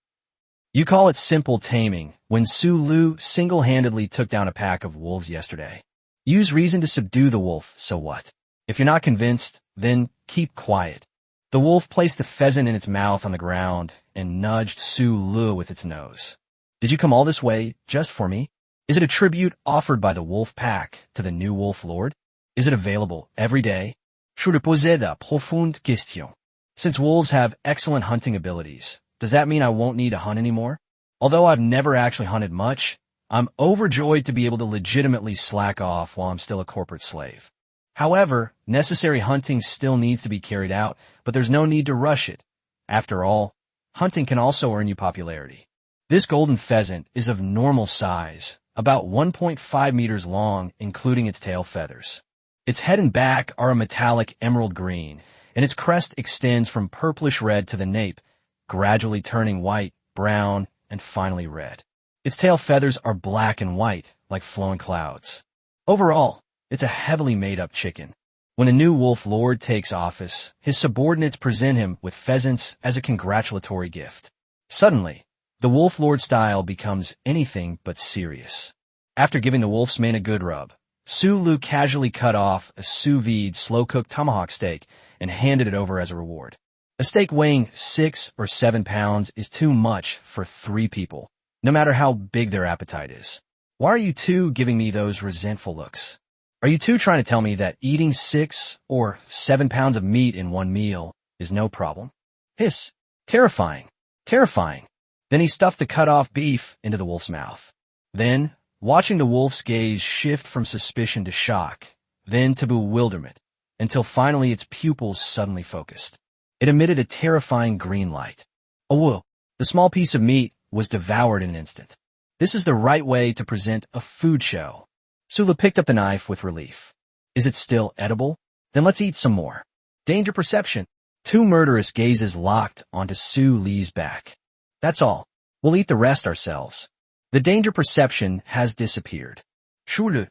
You call it simple taming when Su Lu single-handedly took down a pack of wolves yesterday. Use reason to subdue the wolf, so what? If you're not convinced, then keep quiet. The wolf placed the pheasant in its mouth on the ground and nudged Su Lu with its nose. Did you come all this way just for me? Is it a tribute offered by the wolf pack to the new wolf lord? Is it available every day? Je posais de profonde question. Since wolves have excellent hunting abilities, does that mean I won't need to hunt anymore? Although I've never actually hunted much, I'm overjoyed to be able to legitimately slack off while I'm still a corporate slave. However, necessary hunting still needs to be carried out, but there's no need to rush it. After all, hunting can also earn you popularity. This golden pheasant is of normal size, about 1.5 meters long, including its tail feathers. Its head and back are a metallic emerald green, and its crest extends from purplish red to the nape, gradually turning white, brown, and finally red. Its tail feathers are black and white, like flowing clouds. Overall, it's a heavily made-up chicken. When a new wolf lord takes office, his subordinates present him with pheasants as a congratulatory gift. Suddenly, the wolf lord style becomes anything but serious. After giving the wolf's mane a good rub, Su Lu casually cut off a sous vide slow-cooked tomahawk steak and handed it over as a reward. A steak weighing 6 or 7 pounds is too much for 3 people, no matter how big their appetite is. Why are you two giving me those resentful looks? Are you two trying to tell me that eating 6 or 7 pounds of meat in one meal is no problem? Hiss. Terrifying. Terrifying. Then he stuffed the cut-off beef into the wolf's mouth. Then, watching the wolf's gaze shift from suspicion to shock, then to bewilderment, until finally its pupils suddenly focused. It emitted a terrifying green light. Oh, whoa. The small piece of meat was devoured in an instant. This is the right way to present a food show. Su Lu picked up the knife with relief. Is it still edible? Then let's eat some more. Danger perception. 2 murderous gazes locked onto Su Li's back. That's all. We'll eat the rest ourselves. The danger perception has disappeared. Su Lu.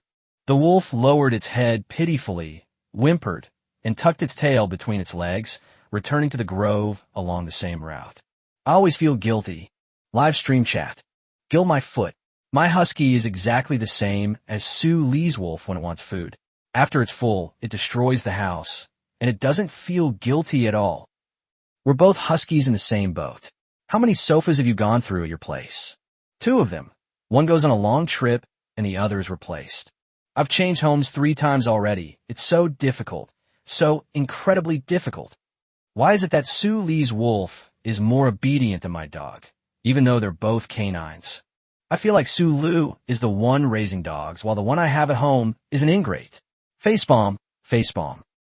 The wolf lowered its head pitifully, whimpered, and tucked its tail between its legs, returning to the grove along the same route. I always feel guilty. Live stream chat. Gill my foot. My husky is exactly the same as Su Li's wolf when it wants food. After it's full, it destroys the house, and it doesn't feel guilty at all. We're both huskies in the same boat. How many sofas have you gone through at your place? 2 of them. One goes on a long trip, and the other is replaced. I've changed homes 3 times already. It's so difficult. So incredibly difficult. Why is it that Su Li's wolf is more obedient than my dog, even though they're both canines? I feel like Su Lu is the one raising dogs, while the one I have at home is an ingrate. Facepalm, facepalm.